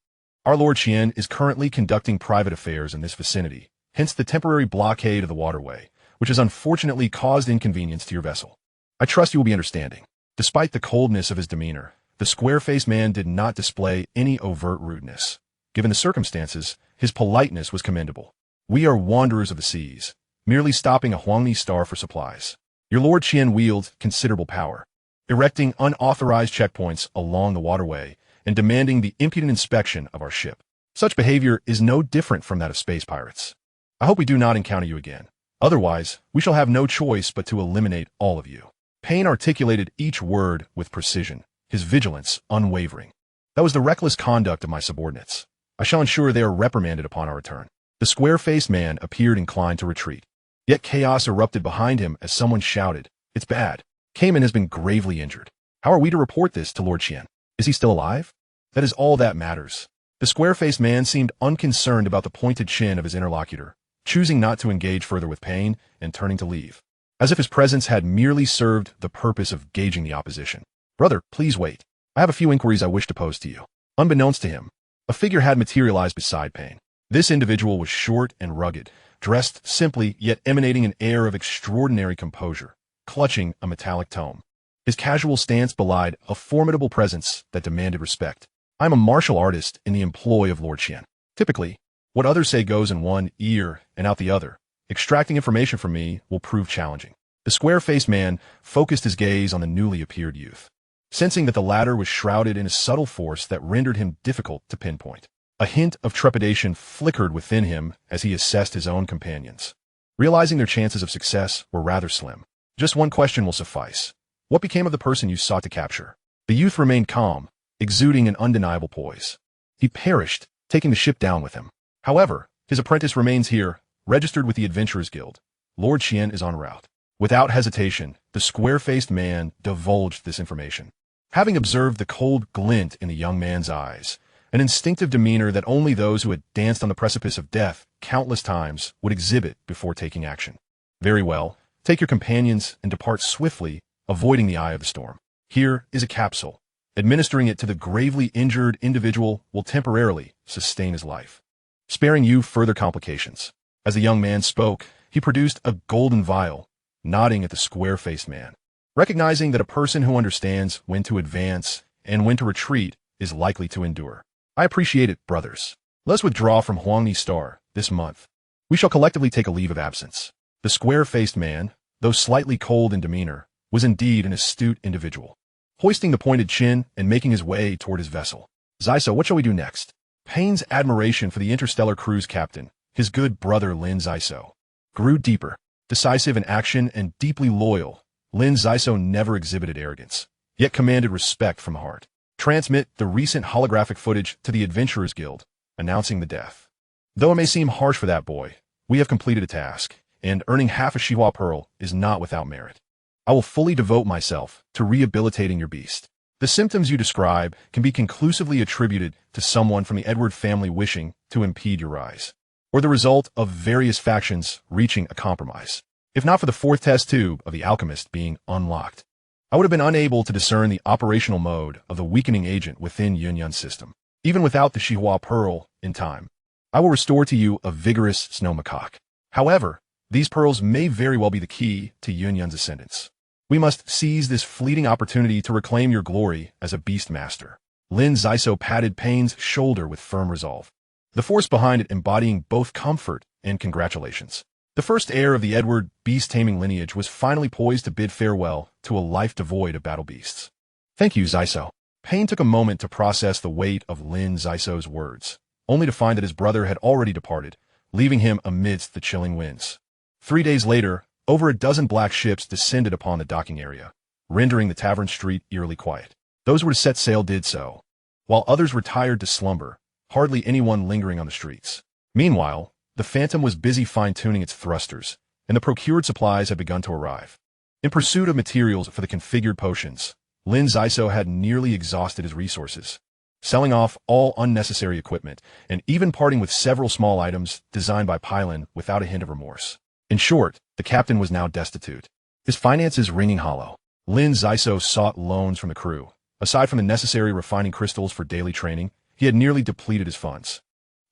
Our Lord Qian is currently conducting private affairs in this vicinity, hence the temporary blockade of the waterway, which has unfortunately caused inconvenience to your vessel. I trust you will be understanding." Despite the coldness of his demeanor, the square-faced man did not display any overt rudeness. Given the circumstances, his politeness was commendable. "We are wanderers of the seas, merely stopping a Huangni star for supplies. Your Lord Qian wields considerable power, erecting unauthorized checkpoints along the waterway and demanding the impudent inspection of our ship. Such behavior is no different from that of space pirates. I hope we do not encounter you again. Otherwise, we shall have no choice but to eliminate all of you." Payne articulated each word with precision, his vigilance unwavering. "That was the reckless conduct of my subordinates. I shall ensure they are reprimanded upon our return." The square-faced man appeared inclined to retreat. Yet chaos erupted behind him as someone shouted, "It's bad. Cayman has been gravely injured. How are we to report this to Lord Qian? Is he still alive?" "That is all that matters." The square-faced man seemed unconcerned about the pointed chin of his interlocutor, choosing not to engage further with Payne and turning to leave, as if his presence had merely served the purpose of gauging the opposition. "Brother, please wait. I have a few inquiries I wish to pose to you." Unbeknownst to him, A figure had materialized beside Payne. This individual was short and rugged, dressed simply yet emanating an air of extraordinary composure, clutching a metallic tome. His casual stance belied a formidable presence that demanded respect. I am a martial artist in the employ of Lord Qian. Typically, what others say goes in one ear and out the other. Extracting information from me will prove challenging. The square-faced man focused his gaze on the newly appeared youth, sensing that the latter was shrouded in a subtle force that rendered him difficult to pinpoint. A hint of trepidation flickered within him as he assessed his own companions, realizing their chances of success were rather slim. Just one question will suffice. What became of the person you sought to capture? The youth remained calm, exuding an undeniable poise. He perished, taking the ship down with him. However, his apprentice remains here, registered with the Adventurers Guild. Lord Qian is en route. Without hesitation, the square-faced man divulged this information. Having observed the cold glint in the young man's eyes, an instinctive demeanor that only those who had danced on the precipice of death countless times would exhibit before taking action. Very well, take your companions and depart swiftly, avoiding the eye of the storm. Here is a capsule. Administering it to the gravely injured individual will temporarily sustain his life, sparing you further complications. As the young man spoke, he produced a golden vial, nodding at the square-faced man. Recognizing that a person who understands when to advance and when to retreat is likely to endure. I appreciate it, brothers. Let us withdraw from Huangni Star this month. We shall collectively take a leave of absence. The square-faced man, though slightly cold in demeanor, was indeed an astute individual. Hoisting the pointed chin and making his way toward his vessel. Xisuo, what shall we do next? Payne's admiration for the Interstellar Cruise captain, his good brother Lin Xisuo, grew deeper. Decisive in action and deeply loyal, Lin Xisuo never exhibited arrogance, yet commanded respect from the heart. Transmit the recent holographic footage to the Adventurers Guild, announcing the death. Though it may seem harsh for that boy, we have completed a task, and earning half a Shihua Pearl is not without merit. I will fully devote myself to rehabilitating your beast. The symptoms you describe can be conclusively attributed to someone from the Edward family wishing to impede your rise, or the result of various factions reaching a compromise. If not for the fourth test tube of the alchemist being unlocked, I would have been unable to discern the operational mode of the weakening agent within Yunyun's system. Even without the Shihua Pearl in time, I will restore to you a vigorous snow macaque. However, these pearls may very well be the key to Yunyun's ascendance. We must seize this fleeting opportunity to reclaim your glory as a beast master. Lin Xisuo patted Payne's shoulder with firm resolve, the force behind it embodying both comfort and congratulations. The first heir of the Edward beast-taming lineage was finally poised to bid farewell to a life devoid of battle beasts. Thank you, Xisuo. Payne took a moment to process the weight of Lin Xisuo's words, only to find that his brother had already departed, leaving him amidst the chilling winds. 3 days later, over a dozen black ships descended upon the docking area, rendering the tavern street eerily quiet. Those who were to set sail did so, while others retired to slumber, hardly anyone lingering on the streets. Meanwhile, the Phantom was busy fine-tuning its thrusters, and the procured supplies had begun to arrive. In pursuit of materials for the configured potions, Lin Xisuo had nearly exhausted his resources, selling off all unnecessary equipment and even parting with several small items designed by Pylon without a hint of remorse. In short, the captain was now destitute, his finances ringing hollow. Lin Xisuo sought loans from the crew. Aside from the necessary refining crystals for daily training, he had nearly depleted his funds.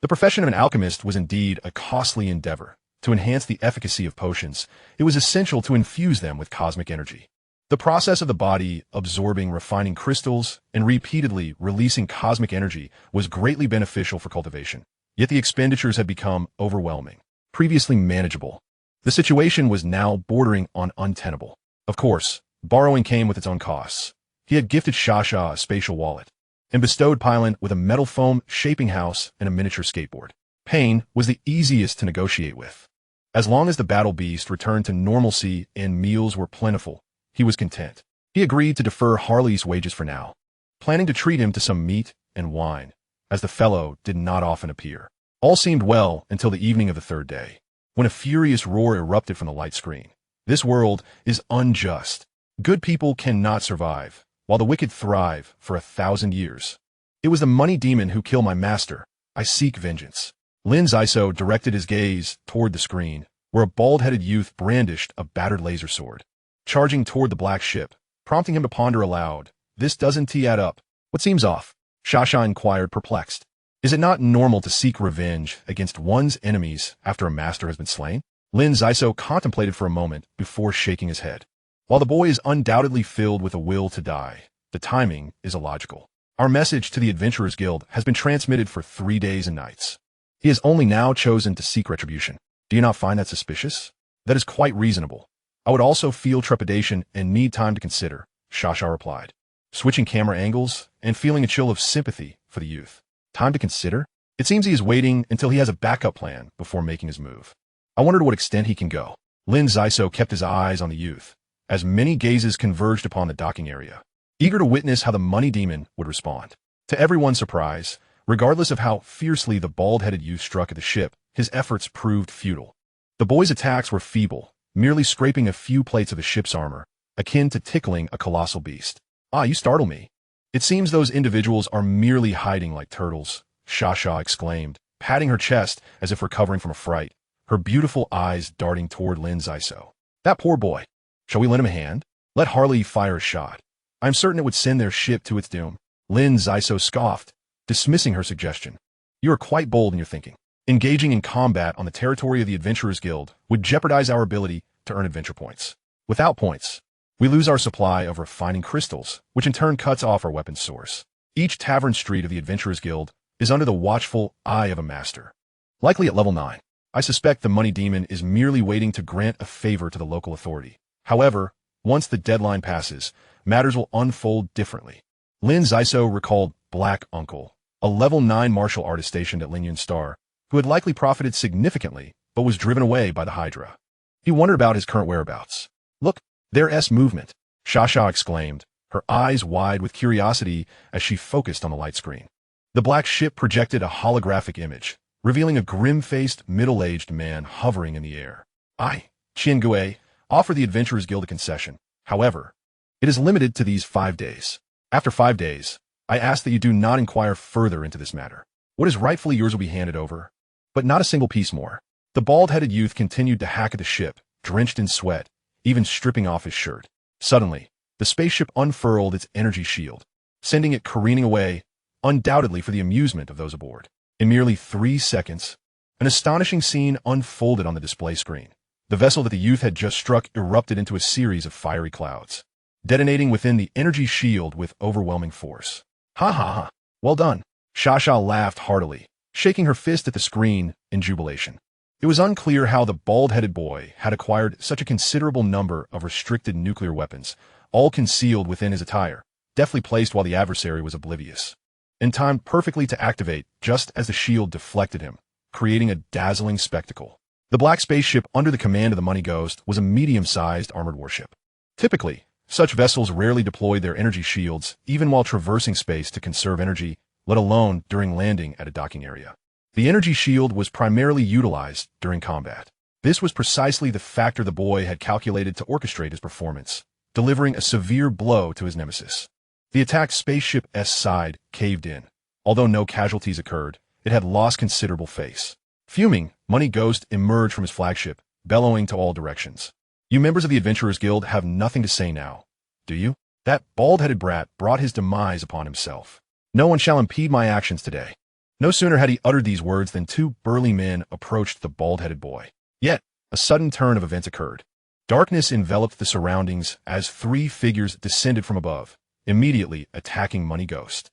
The profession of an alchemist was indeed a costly endeavor. To enhance the efficacy of potions, it was essential to infuse them with cosmic energy. The process of the body absorbing refining crystals and repeatedly releasing cosmic energy was greatly beneficial for cultivation. Yet the expenditures had become overwhelming. Previously manageable, the situation was now bordering on untenable. Of course, borrowing came with its own costs. He had gifted Shasha a spatial wallet, and bestowed Pylon with a metal foam shaping house and a miniature skateboard. Payne was the easiest to negotiate with. As long as the battle beast returned to normalcy and meals were plentiful, he was content. He agreed to defer Harley's wages for now, planning to treat him to some meat and wine, as the fellow did not often appear. All seemed well until the evening of the third day, when a furious roar erupted from the light screen. This world is unjust. Good people cannot survive, while the wicked thrive for 1,000 years. It was the money demon who killed my master. I seek vengeance. Lin Xisuo directed his gaze toward the screen, where a bald-headed youth brandished a battered laser sword, charging toward the black ship, prompting him to ponder aloud. This doesn't add up. What seems off? Shasha inquired, perplexed. Is it not normal to seek revenge against one's enemies after a master has been slain? Lin Xisuo contemplated for a moment before shaking his head. While the boy is undoubtedly filled with a will to die, the timing is illogical. Our message to the Adventurers Guild has been transmitted for 3 days and nights. He has only now chosen to seek retribution. Do you not find that suspicious? That is quite reasonable. I would also feel trepidation and need time to consider, Shasha replied, switching camera angles and feeling a chill of sympathy for the youth. Time to consider? It seems he is waiting until he has a backup plan before making his move. I wonder to what extent he can go. Lin Xisuo kept his eyes on the youth, as many gazes converged upon the docking area, eager to witness how the money demon would respond. To everyone's surprise, regardless of how fiercely the bald-headed youth struck at the ship, his efforts proved futile. The boy's attacks were feeble, merely scraping a few plates of the ship's armor, akin to tickling a colossal beast. Ah, you startle me. It seems those individuals are merely hiding like turtles, Shasha exclaimed, patting her chest as if recovering from a fright, her beautiful eyes darting toward Lin Xisuo. That poor boy. Shall we lend him a hand? Let Harley fire a shot. I'm certain it would send their ship to its doom. Lin Xisuo scoffed, dismissing her suggestion. You are quite bold in your thinking. Engaging in combat on the territory of the Adventurers Guild would jeopardize our ability to earn adventure points. Without points, we lose our supply of refining crystals, which in turn cuts off our weapons source. Each tavern street of the Adventurers Guild is under the watchful eye of a master. Likely at level 9. I suspect the money demon is merely waiting to grant a favor to the local authority. However, once the deadline passes, matters will unfold differently. Lin Xisuo recalled Black Uncle, a level 9 martial artist stationed at Lingyun Star, who had likely profited significantly but was driven away by the Hydra. He wondered about his current whereabouts. Look, there's movement, Shasha exclaimed, her eyes wide with curiosity as she focused on the light screen. The black ship projected a holographic image, revealing a grim-faced, middle-aged man hovering in the air. I, Qian offer the Adventurers Guild a concession. However, it is limited to these 5 days. After 5 days, I ask that you do not inquire further into this matter. What is rightfully yours will be handed over, but not a single piece more. The bald-headed youth continued to hack at the ship, drenched in sweat, even stripping off his shirt. Suddenly, the spaceship unfurled its energy shield, sending it careening away, undoubtedly for the amusement of those aboard. In merely 3 seconds, an astonishing scene unfolded on the display screen. The vessel that the youth had just struck erupted into a series of fiery clouds, detonating within the energy shield with overwhelming force. Ha ha ha. Well done. Shasha laughed heartily, shaking her fist at the screen in jubilation. It was unclear how the bald-headed boy had acquired such a considerable number of restricted nuclear weapons, all concealed within his attire, deftly placed while the adversary was oblivious, and timed perfectly to activate just as the shield deflected him, creating a dazzling spectacle. The black spaceship under the command of the Money Ghost was a medium-sized armored warship. Typically, such vessels rarely deployed their energy shields even while traversing space to conserve energy, let alone during landing at a docking area. The energy shield was primarily utilized during combat. This was precisely the factor the boy had calculated to orchestrate his performance, delivering a severe blow to his nemesis. The attacked spaceship's side caved in. Although no casualties occurred, it had lost considerable face. Fuming, Money Ghost emerged from his flagship, bellowing to all directions. You members of the Adventurers Guild have nothing to say now, do you? That bald-headed brat brought his demise upon himself. No one shall impede my actions today. No sooner had he uttered these words than 2 burly men approached the bald-headed boy. Yet, a sudden turn of events occurred. Darkness enveloped the surroundings as 3 figures descended from above, immediately attacking Money Ghost.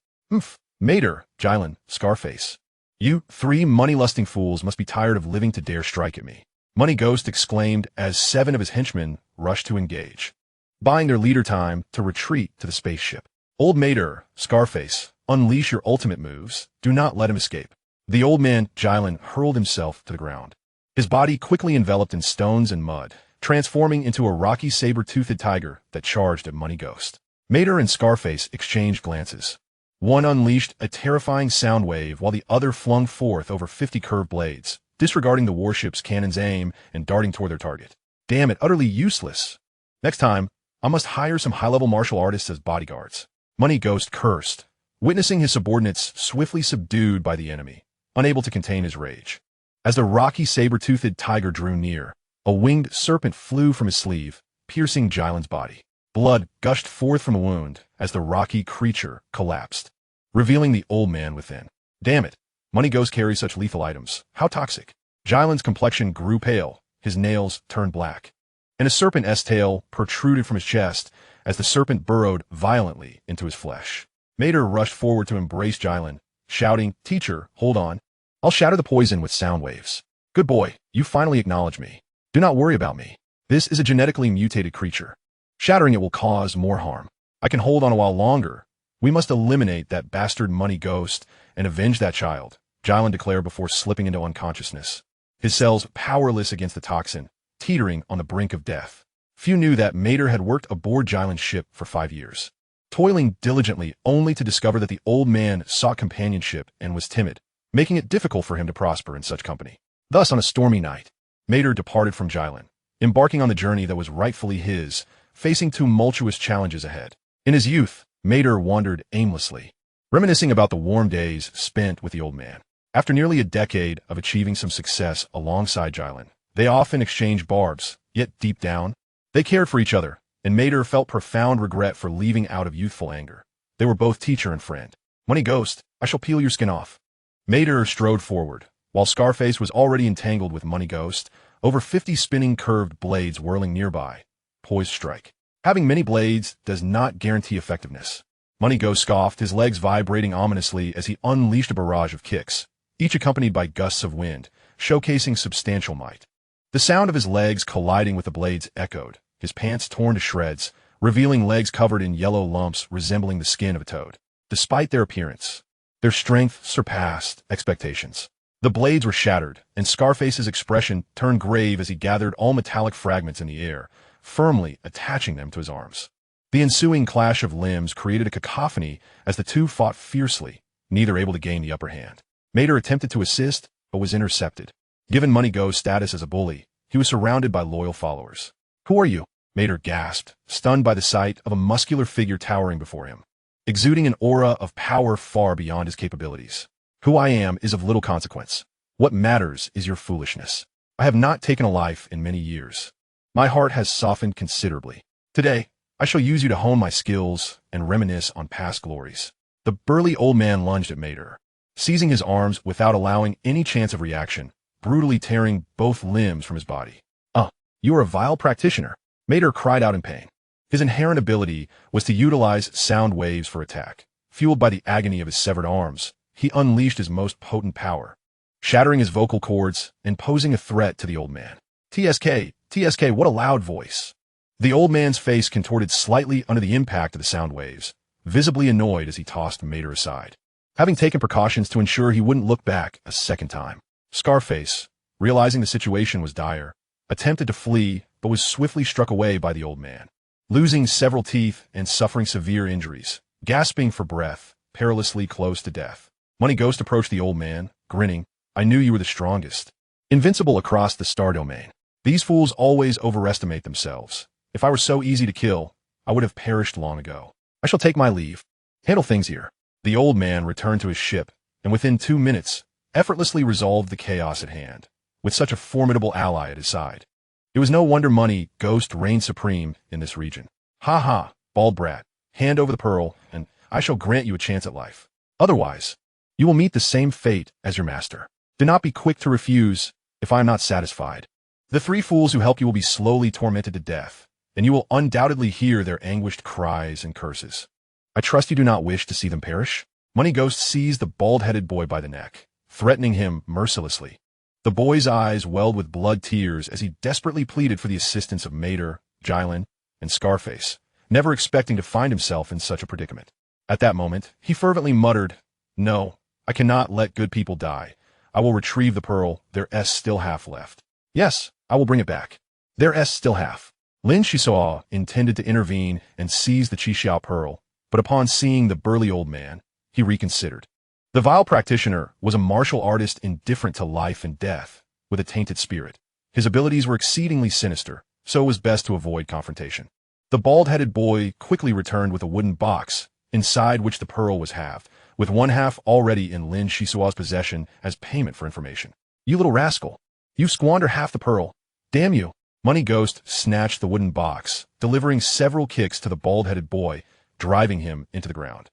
Mater, Jylin, Scarface. You 3 money-lusting fools must be tired of living to dare strike at me, Money Ghost exclaimed as 7 of his henchmen rushed to engage, buying their leader time to retreat to the spaceship. Old Mater, Scarface, unleash your ultimate moves. Do not let him escape. The old man, Jylin, hurled himself to the ground, his body quickly enveloped in stones and mud, transforming into a rocky saber-toothed tiger that charged at Money Ghost. Mater and Scarface exchanged glances. One unleashed a terrifying sound wave while the other flung forth over 50 curved blades, disregarding the warship's cannon's aim and darting toward their target. Damn it, utterly useless. Next time, I must hire some high-level martial artists as bodyguards. Money Ghost cursed, witnessing his subordinates swiftly subdued by the enemy, unable to contain his rage. As the rocky saber-toothed tiger drew near, a winged serpent flew from his sleeve, piercing Jylin's body. Blood gushed forth from the wound as the rocky creature collapsed, revealing the old man within. Damn it, Money Ghost carries such lethal items. How toxic. Jyland's complexion grew pale, his nails turned black, and a serpent's tail protruded from his chest as the serpent burrowed violently into his flesh. Mater rushed forward to embrace Jyland, shouting, "Teacher, hold on. I'll shatter the poison with sound waves." "Good boy, you finally acknowledge me. Do not worry about me. This is a genetically mutated creature. Shattering it will cause more harm. I can hold on a while longer. We must eliminate that bastard Money Ghost and avenge that child," Jyland declared before slipping into unconsciousness, his cells powerless against the toxin, teetering on the brink of death. Few knew that Mater had worked aboard Jyland's ship for 5 years, toiling diligently only to discover that the old man sought companionship and was timid, making it difficult for him to prosper in such company. Thus, on a stormy night, Mater departed from Jyland, embarking on the journey that was rightfully his, facing tumultuous challenges ahead. In his youth, Mater wandered aimlessly, reminiscing about the warm days spent with the old man. After nearly a decade of achieving some success alongside Jyland, they often exchanged barbs, yet deep down, they cared for each other, and Mater felt profound regret for leaving out of youthful anger. They were both teacher and friend. "Money Ghost, I shall peel your skin off." Mater strode forward, while Scarface was already entangled with Money Ghost, over 50 spinning curved blades whirling nearby, poised to strike. Having many blades does not guarantee effectiveness. Money Ghost scoffed, his legs vibrating ominously as he unleashed a barrage of kicks, each accompanied by gusts of wind, showcasing substantial might. The sound of his legs colliding with the blades echoed, his pants torn to shreds, revealing legs covered in yellow lumps resembling the skin of a toad. Despite their appearance, their strength surpassed expectations. The blades were shattered, and Scarface's expression turned grave as he gathered all metallic fragments in the air, firmly attaching them to his arms. The ensuing clash of limbs created a cacophony as the two fought fiercely, neither able to gain the upper hand. Mater attempted to assist, but was intercepted. Given Money Ghost's status as a bully, he was surrounded by loyal followers. "Who are you?" Mater gasped, stunned by the sight of a muscular figure towering before him, exuding an aura of power far beyond his capabilities. "Who I am is of little consequence. What matters is your foolishness. I have not taken a life in many years. My heart has softened considerably. Today, I shall use you to hone my skills and reminisce on past glories." The burly old man lunged at Mater, seizing his arms without allowing any chance of reaction, brutally tearing both limbs from his body. You are a vile practitioner," Mater cried out in pain. His inherent ability was to utilize sound waves for attack. Fueled by the agony of his severed arms, he unleashed his most potent power, shattering his vocal cords and posing a threat to the old man. TSK, what a loud voice. The old man's face contorted slightly under the impact of the sound waves, visibly annoyed as he tossed Mater aside, having taken precautions to ensure he wouldn't look back a second time. Scarface, realizing the situation was dire, attempted to flee but was swiftly struck away by the old man, losing several teeth and suffering severe injuries, gasping for breath, perilously close to death. Money Ghost approached the old man, grinning. "I knew you were the strongest. Invincible across the star domain. These fools always overestimate themselves. If I were so easy to kill, I would have perished long ago. I shall take my leave. Handle things here." The old man returned to his ship, and within 2 minutes, effortlessly resolved the chaos at hand, with such a formidable ally at his side. It was no wonder Money Ghost reigned supreme in this region. "Ha ha, bald brat, hand over the pearl, and I shall grant you a chance at life. Otherwise, you will meet the same fate as your master. Do not be quick to refuse if I am not satisfied. The 3 fools who help you will be slowly tormented to death, and you will undoubtedly hear their anguished cries and curses. I trust you do not wish to see them perish." Money Ghost seized the bald-headed boy by the neck, threatening him mercilessly. The boy's eyes welled with blood tears as he desperately pleaded for the assistance of Mater, Jyland, and Scarface, never expecting to find himself in such a predicament. At that moment, he fervently muttered, "No, I cannot let good people die. I will retrieve the pearl, there's still half left. Yes, I will bring it back. There's still half." Lin Xisuo intended to intervene and seize the Qixia pearl, but upon seeing the burly old man, he reconsidered. The vile practitioner was a martial artist indifferent to life and death, with a tainted spirit. His abilities were exceedingly sinister, so it was best to avoid confrontation. The bald-headed boy quickly returned with a wooden box, inside which the pearl was halved, with one half already in Lin Xisuo's possession as payment for information. "You little rascal! You squander half the pearl! Damn you!" Money Ghost snatched the wooden box, delivering several kicks to the bald-headed boy, driving him into the ground.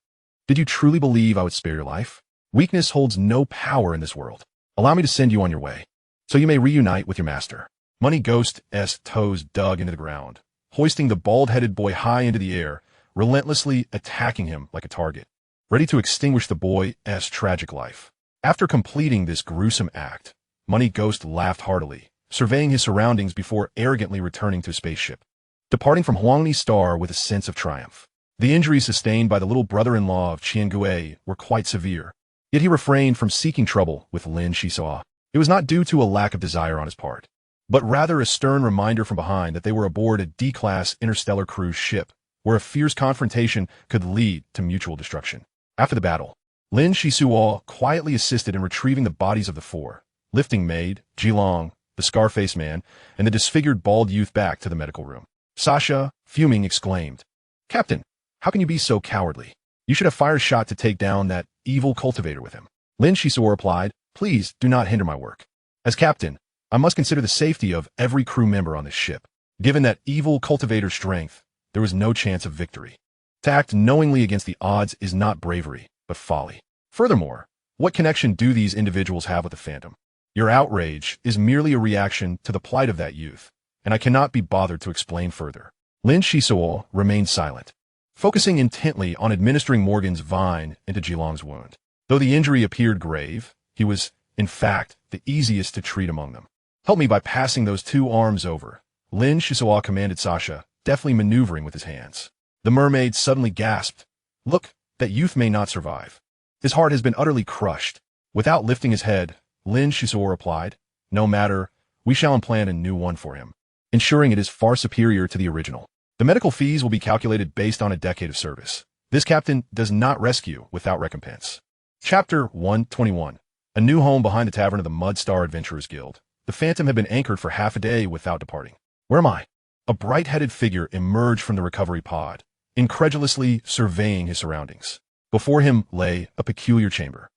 "Did you truly believe I would spare your life? Weakness holds no power in this world. Allow me to send you on your way, so you may reunite with your master. Money Ghost's toes dug into the ground, hoisting the bald-headed boy high into the air, relentlessly attacking him like a target, ready to extinguish the boy's tragic life. After completing this gruesome act, Money Ghost laughed heartily, surveying his surroundings before arrogantly returning to his spaceship, departing from Huangni's star with a sense of triumph. The injuries sustained by the little brother-in-law of Qiangui were quite severe, yet he refrained from seeking trouble with Lin Xisuo. It was not due to a lack of desire on his part, but rather a stern reminder from behind that they were aboard a D-class Interstellar Cruise ship, where a fierce confrontation could lead to mutual destruction. After the battle, Lin Xisuo quietly assisted in retrieving the bodies of the four, lifting Maid, Jilong, the Scarface Man, and the disfigured bald youth back to the medical room. Sasha, fuming, exclaimed, "Captain, how can you be so cowardly? You should have fired a shot to take down that evil cultivator with him." Lin Xisuo replied, "Please do not hinder my work. As captain, I must consider the safety of every crew member on this ship. Given that evil cultivator's strength, there was no chance of victory. To act knowingly against the odds is not bravery, but folly. Furthermore, what connection do these individuals have with the Phantom? Your outrage is merely a reaction to the plight of that youth, and I cannot be bothered to explain further." Lin Xisuo remained silent, focusing intently on administering Morgan's vine into Jilong's wound. Though the injury appeared grave, he was, in fact, the easiest to treat among them. "Help me by passing those two arms over," Lin Xisuo commanded Sasha, deftly maneuvering with his hands. The mermaid suddenly gasped, "Look, that youth may not survive. His heart has been utterly crushed." Without lifting his head, Lin Xisuo replied, "No matter, we shall implant a new one for him, ensuring it is far superior to the original. The medical fees will be calculated based on a decade of service. This captain does not rescue without recompense." Chapter 121. A new home behind the tavern of the Mud Star Adventurers Guild. The Phantom had been anchored for half a day without departing. "Where am I?" A bright-headed figure emerged from the recovery pod, incredulously surveying his surroundings. Before him lay a peculiar chamber,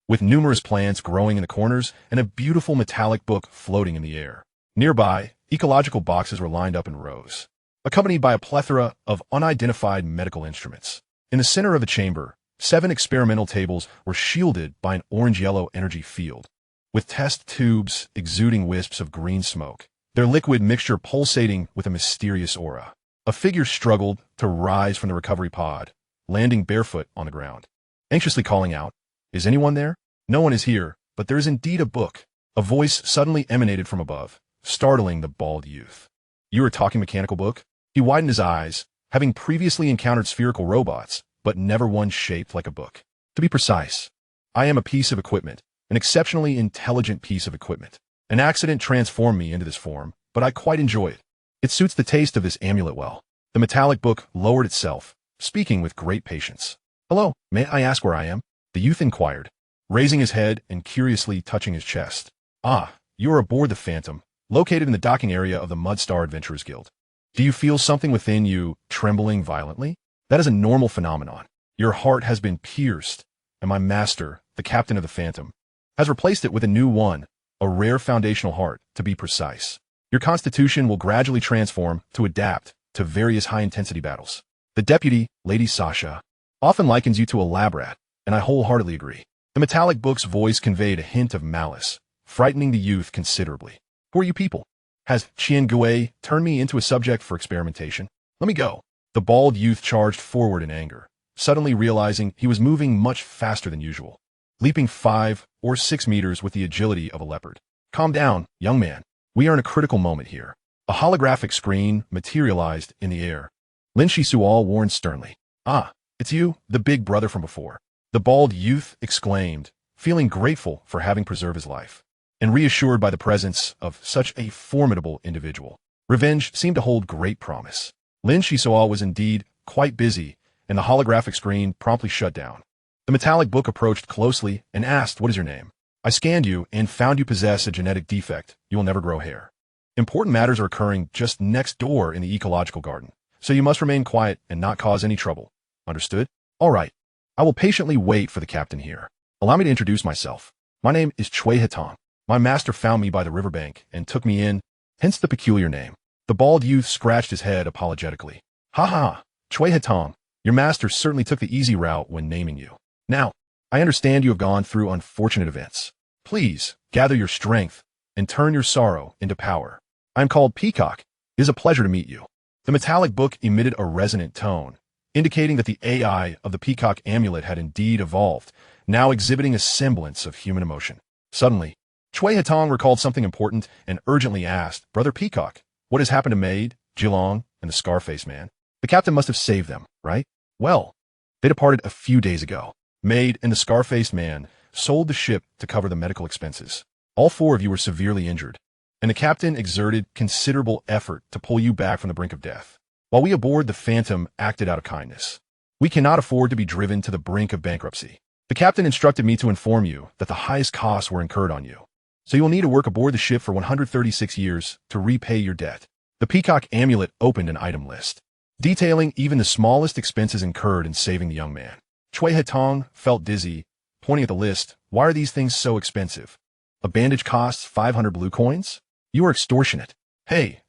with numerous plants growing in the corners and a beautiful metallic book floating in the air. Nearby, ecological boxes were lined up in rows, accompanied by a plethora of unidentified medical instruments. In the center of the chamber, 7 experimental tables were shielded by an orange-yellow energy field, with test tubes exuding wisps of green smoke, their liquid mixture pulsating with a mysterious aura. A figure struggled to rise from the recovery pod, landing barefoot on the ground, anxiously calling out, "Is anyone there?" "No one is here, but there is indeed a book." A voice suddenly emanated from above, startling the bald youth. "You are a talking mechanical book?" He widened his eyes, having previously encountered spherical robots, but never one shaped like a book. "To be precise, I am a piece of equipment, an exceptionally intelligent piece of equipment. An accident transformed me into this form, but I quite enjoy it. It suits the taste of this amulet well." The metallic book lowered itself, speaking with great patience. "Hello, may I ask where I am?" the youth inquired, raising his head and curiously touching his chest. "Ah, you are aboard the Phantom, located in the docking area of the Mud Star Adventurers Guild. Do you feel something within you trembling violently? That is a normal phenomenon. Your heart has been pierced, and my master, the captain of the Phantom, has replaced it with a new one, a rare foundational heart, to be precise. Your constitution will gradually transform to adapt to various high-intensity battles. The deputy, Lady Sasha, often likens you to a lab rat, and I wholeheartedly agree." The metallic book's voice conveyed a hint of malice, frightening the youth considerably. "Who are you people? Has Qiangui turned me into a subject for experimentation? Let me go." The bald youth charged forward in anger, suddenly realizing he was moving much faster than usual, leaping 5 or 6 meters with the agility of a leopard. "Calm down, young man. We are in a critical moment here." A holographic screen materialized in the air. Lin Xisuo warned sternly, "Ah, it's you, the big brother from before." The bald youth exclaimed, feeling grateful for having preserved his life, and reassured by the presence of such a formidable individual. Revenge seemed to hold great promise. Lin Xisuo was indeed quite busy, and the holographic screen promptly shut down. The metallic book approached closely and asked, "What is your name?" "I scanned you and found you possess a genetic defect. You will never grow hair. Important matters are occurring just next door in the ecological garden, so you must remain quiet and not cause any trouble. Understood? All right. I will patiently wait for the captain here. Allow me to introduce myself. My name is Cui Hetong. My master found me by the riverbank and took me in, hence the peculiar name." The bald youth scratched his head apologetically. "Ha ha, Cui Hetong, your master certainly took the easy route when naming you. Now, I understand you have gone through unfortunate events. Please, gather your strength and turn your sorrow into power. I am called Peacock. It is a pleasure to meet you. The metallic book emitted a resonant tone, indicating that the AI of the Peacock amulet had indeed evolved, now exhibiting a semblance of human emotion. Suddenly, Chui Hetong recalled something important and urgently asked, Brother Peacock, what has happened to Maid, Jilong, and the Scarface Man? The captain must have saved them, right? Well, they departed a few days ago. Maid and the Scarface Man sold the ship to cover the medical expenses. All four of you were severely injured, and the captain exerted considerable effort to pull you back from the brink of death, while we aboard the Phantom acted out of kindness. We cannot afford to be driven to the brink of bankruptcy. The captain instructed me to inform you that the highest costs were incurred on you, so you will need to work aboard the ship for 136 years to repay your debt. The Peacock amulet opened an item list, detailing even the smallest expenses incurred in saving the young man. Chui Hetong felt dizzy, pointing at the list. Why are these things so expensive? A bandage costs 500 blue coins? You are extortionate. Hey,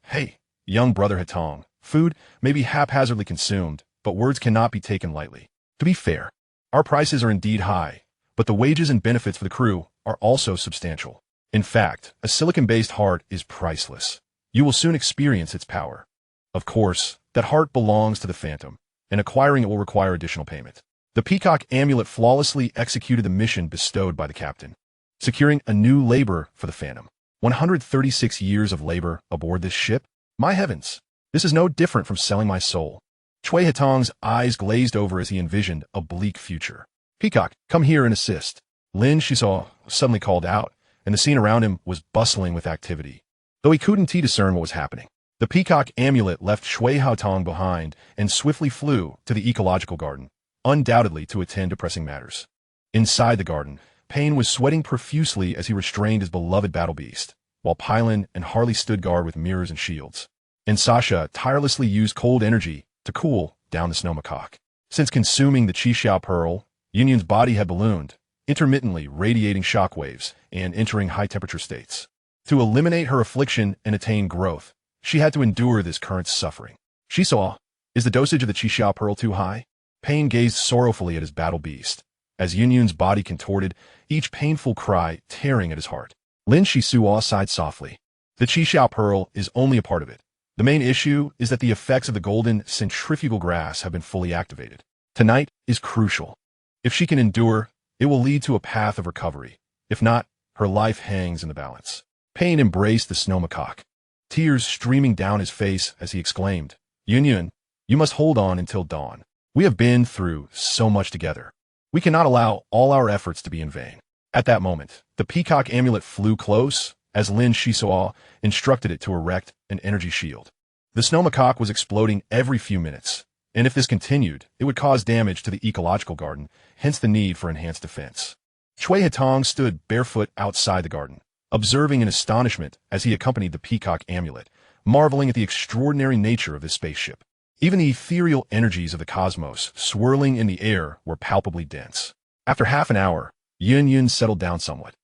young brother Hetong, food may be haphazardly consumed, but words cannot be taken lightly. To be fair, our prices are indeed high, but the wages and benefits for the crew are also substantial. In fact, a silicon-based heart is priceless. You will soon experience its power. Of course, that heart belongs to the Phantom, and acquiring it will require additional payment. The Peacock amulet flawlessly executed the mission bestowed by the captain, securing a new labor for the Phantom. 136 years of labor aboard this ship? My heavens, this is no different from selling my soul. Chui Hetong's eyes glazed over as he envisioned a bleak future. Peacock, come here and assist. Lin Xisuo suddenly called out, and the scene around him was bustling with activity, though he couldn't discern what was happening. The Peacock amulet left Chui Hetong behind and swiftly flew to the ecological garden, undoubtedly to attend to pressing matters. Inside the garden, Payne was sweating profusely as he restrained his beloved battle beast, while Pylon and Harley stood guard with mirrors and shields. And Sasha tirelessly used cold energy to cool down the snow macaque. Since consuming the Chi-Xiao pearl, Yunyun's body had ballooned, intermittently radiating shockwaves and entering high-temperature states. To eliminate her affliction and attain growth, she had to endure this current suffering. She saw, is the dosage of the Chi-Xiao pearl too high? Payne gazed sorrowfully at his battle beast, as Yunyun's body contorted, each painful cry tearing at his heart. Lin Xisuo sighed softly. The Chi-Xiao pearl is only a part of it. The main issue is that the effects of the golden centrifugal grass have been fully activated. Tonight is crucial. If she can endure, it will lead to a path of recovery. If not, her life hangs in the balance. Payne embraced the snow macaque, tears streaming down his face as he exclaimed, Yunyun, you must hold on until dawn. We have been through so much together. We cannot allow all our efforts to be in vain. At that moment, the Peacock amulet flew close, as Lin Xisuo instructed it to erect an energy shield. The snow macaque was exploding every few minutes, and if this continued, it would cause damage to the ecological garden, hence the need for enhanced defense. Chui Hetong stood barefoot outside the garden, observing in astonishment as he accompanied the Peacock amulet, marveling at the extraordinary nature of this spaceship. Even the ethereal energies of the cosmos swirling in the air were palpably dense. After half an hour, Yunyun settled down somewhat.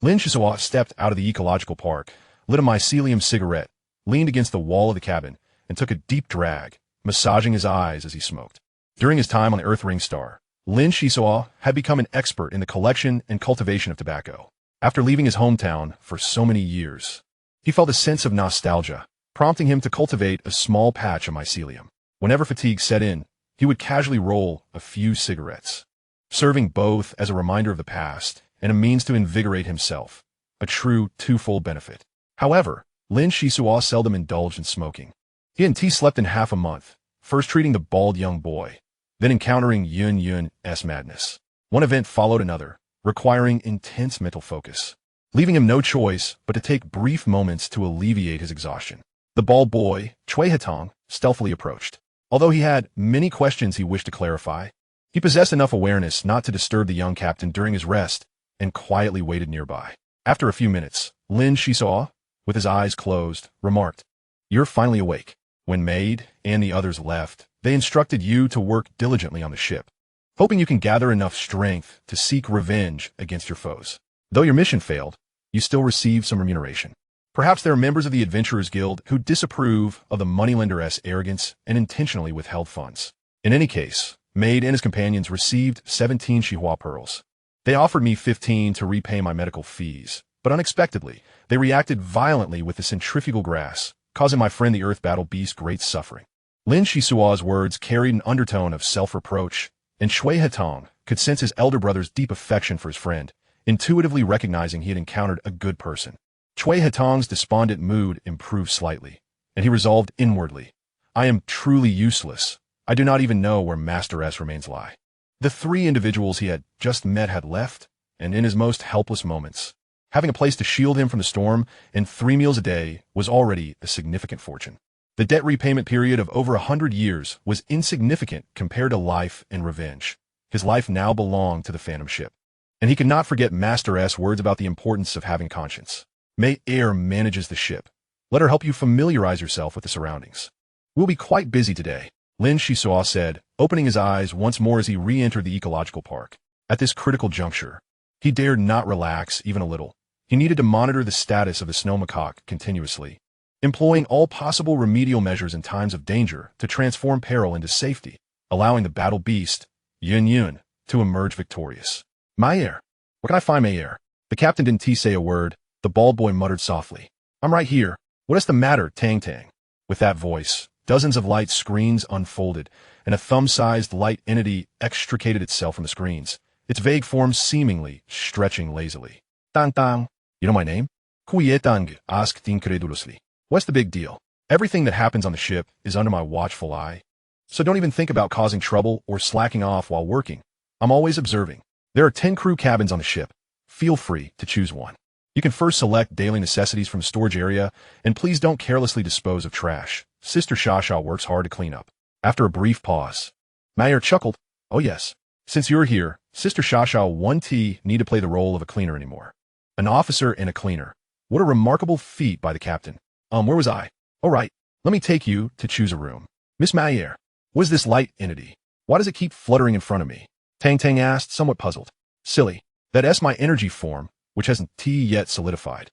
Lin Xisuo stepped out of the ecological park, lit a mycelium cigarette, leaned against the wall of the cabin, and took a deep drag, massaging his eyes as he smoked. During his time on the Earth Ring Star, Lin Xisuo had become an expert in the collection and cultivation of tobacco. After leaving his hometown for so many years, he felt a sense of nostalgia, prompting him to cultivate a small patch of mycelium. Whenever fatigue set in, he would casually roll a few cigarettes, serving both as a reminder of the past and a means to invigorate himself, a true twofold benefit. However, Lin Xisuo seldom indulged in smoking. He and T slept in half a month, first treating the bald young boy, then encountering Yunyun's madness. One event followed another, requiring intense mental focus, leaving him no choice but to take brief moments to alleviate his exhaustion. The bald boy, Chui Hetong, stealthily approached. Although he had many questions he wished to clarify, he possessed enough awareness not to disturb the young captain during his rest and quietly waited nearby. After a few minutes, Lin Xisuo, with his eyes closed, remarked, You're finally awake. When Maid and the others left, they instructed you to work diligently on the ship, hoping you can gather enough strength to seek revenge against your foes. Though your mission failed, you still received some remuneration. Perhaps there are members of the Adventurers Guild who disapprove of the moneylender's arrogance and intentionally withheld funds. In any case, Maid and his companions received 17 Xihua pearls. They offered me 15 to repay my medical fees, but unexpectedly, they reacted violently with the centrifugal grass, causing my friend the Earth Battle Beast great suffering. Lin Xisuo's words carried an undertone of self-reproach, and Shui Hetong could sense his elder brother's deep affection for his friend, intuitively recognizing he had encountered a good person. Shui Hetong's despondent mood improved slightly, and he resolved inwardly, I am truly useless. I do not even know where Master S remains lie. The 3 individuals he had just met had left, and in his most helpless moments, having a place to shield him from the storm and 3 meals a day was already a significant fortune. The debt repayment period of over 100 years was insignificant compared to life and revenge. His life now belonged to the Phantom Ship. And he could not forget Master S' words about the importance of having conscience. May Air manages the ship. Let her help you familiarize yourself with the surroundings. We'll be quite busy today, Lin Xisuo said, opening his eyes once more as he re-entered the ecological park. At this critical juncture, he dared not relax even a little. He needed to monitor the status of the snow macaque continuously, employing all possible remedial measures in times of danger to transform peril into safety, allowing the battle beast, Yun Yun, to emerge victorious. Mayer, where can I find Mayer? The captain didn't say a word. The bald boy muttered softly. I'm right here. What is the matter, Tang Tang? With that voice, dozens of light screens unfolded, and a thumb-sized light entity extricated itself from the screens, its vague form seemingly stretching lazily. Tang Tang, you know my name? Kuye asked incredulously. What's the big deal? Everything that happens on the ship is under my watchful eye. So don't even think about causing trouble or slacking off while working. I'm always observing. There are 10 crew cabins on the ship. Feel free to choose one. You can first select daily necessities from the storage area, and please don't carelessly dispose of trash. Sister Shasha works hard to clean up. After a brief pause, Mayer chuckled. Oh yes. Since you're here, Sister Shasha won't need to play the role of a cleaner anymore. An officer and a cleaner. What a remarkable feat by the captain. Where was I? All right. Let me take you to choose a room. Miss Mayer, what is this light entity? Why does it keep fluttering in front of me? Tang Tang asked, somewhat puzzled. Silly. That's my energy form, which hasn't yet solidified.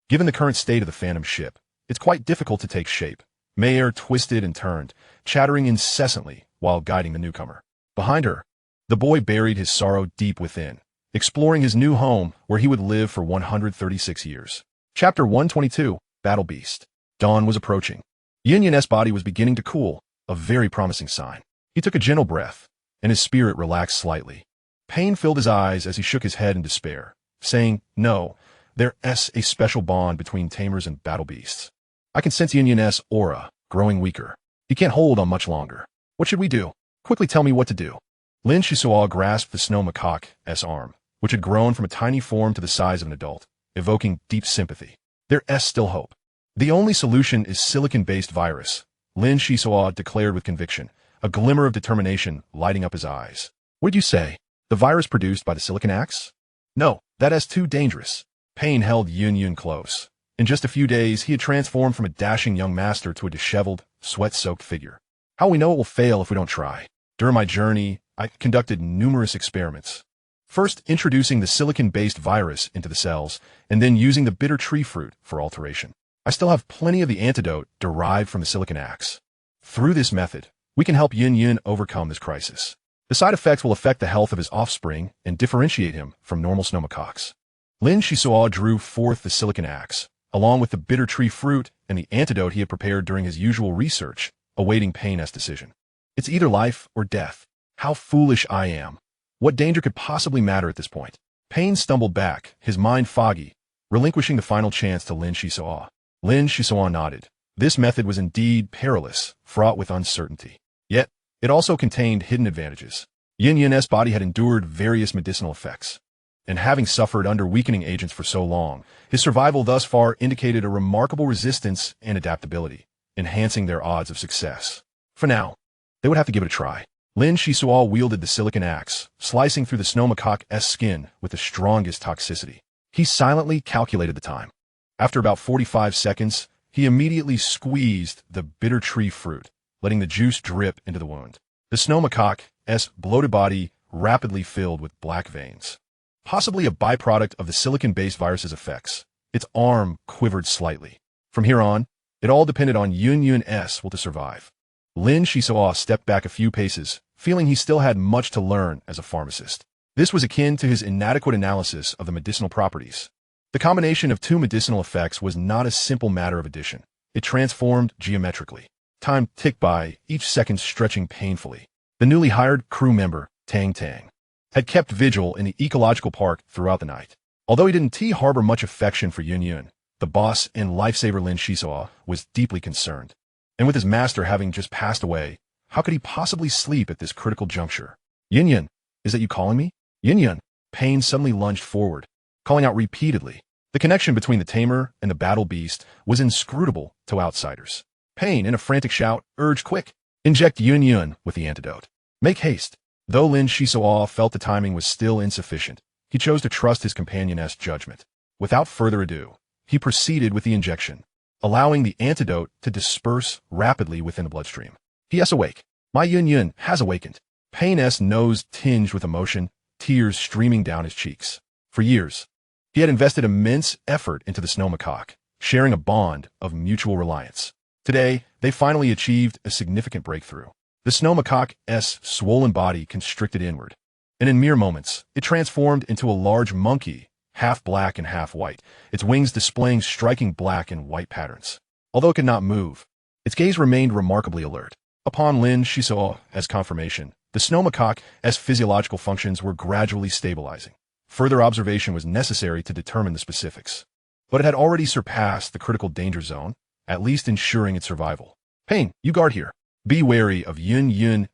Given the current state of the Phantom Ship, it's quite difficult to take shape. Mayer twisted and turned, chattering incessantly while guiding the newcomer. Behind her, the boy buried his sorrow deep within, exploring his new home where he would live for 136 years. Chapter 122, Battle Beast. Dawn was approaching. Yin Yun's body was beginning to cool, a very promising sign. He took a gentle breath, and his spirit relaxed slightly. Pain filled his eyes as he shook his head in despair, saying, No, there's a special bond between tamers and battle beasts. I can sense Yin Yun's aura growing weaker. He can't hold on much longer. What should we do? Quickly tell me what to do. Lin Xisuo grasped the snow macaque's arm, which had grown from a tiny form to the size of an adult, evoking deep sympathy. There's still hope. The only solution is silicon-based virus, Lin Xisuo declared with conviction, a glimmer of determination lighting up his eyes. What'd you say? The virus produced by the silicon axe? No, that's too dangerous. Pain held Yun Yun close. In just a few days, he had transformed from a dashing young master to a disheveled, sweat-soaked figure. How we know it will fail if we don't try? During my journey, I conducted numerous experiments. First, introducing the silicon-based virus into the cells, and then using the bitter tree fruit for alteration. I still have plenty of the antidote derived from the silicon axe. Through this method, we can help Yin Yun overcome this crisis. The side effects will affect the health of his offspring and differentiate him from normal snow macaques. Lin Xisuo drew forth the silicon axe, along with the bitter tree fruit and the antidote he had prepared during his usual research, awaiting Pain's decision. It's either life or death. How foolish I am. What danger could possibly matter at this point? Pain stumbled back, his mind foggy, relinquishing the final chance to Lin Xisuo. Lin Xisuo nodded. This method was indeed perilous, fraught with uncertainty. Yet, it also contained hidden advantages. Yin Yun's body had endured various medicinal effects, and having suffered under weakening agents for so long, his survival thus far indicated a remarkable resistance and adaptability, enhancing their odds of success. For now, they would have to give it a try. Lin Xisuo wielded the silicon axe, slicing through the snow macaque's skin with the strongest toxicity. He silently calculated the time. After about 45 seconds, he immediately squeezed the bitter tree fruit, letting the juice drip into the wound. The snow macaque's bloated body rapidly filled with black veins. Possibly a byproduct of the silicon-based virus's effects, its arm quivered slightly. From here on, it all depended on Yun Yun's will to survive. Lin Xisuo stepped back a few paces, feeling he still had much to learn as a pharmacist. This was akin to his inadequate analysis of the medicinal properties. The combination of two medicinal effects was not a simple matter of addition. It transformed geometrically. Time ticked by, each second stretching painfully. The newly hired crew member, Tang Tang, had kept vigil in the ecological park throughout the night. Although he didn't harbor much affection for Yun Yun, the boss and lifesaver Lin Xisuo was deeply concerned. And with his master having just passed away, how could he possibly sleep at this critical juncture? Yun Yun, is that you calling me? Yun Yun. Pain suddenly lunged forward, calling out repeatedly. The connection between the tamer and the battle beast was inscrutable to outsiders. Pain, in a frantic shout, urged quick. Inject Yun Yun with the antidote. Make haste. Though Lin Xisuo felt the timing was still insufficient, he chose to trust his companion's judgment. Without further ado, he proceeded with the injection, allowing the antidote to disperse rapidly within the bloodstream. P.S. Awake. My Yun Yun has awakened. Pain's nose tinged with emotion, tears streaming down his cheeks. For years, he had invested immense effort into the snow macaque, sharing a bond of mutual reliance. Today, they finally achieved a significant breakthrough. The snow macaque's swollen body constricted inward, and in mere moments, it transformed into a large monkey, half black and half white, its wings displaying striking black and white patterns. Although it could not move, its gaze remained remarkably alert. Upon Lin Xisuo's confirmation, the snow macaque's physiological functions were gradually stabilizing. Further observation was necessary to determine the specifics. But it had already surpassed the critical danger zone, at least ensuring its survival. Pain, you guard here. Be wary of Yun Yun's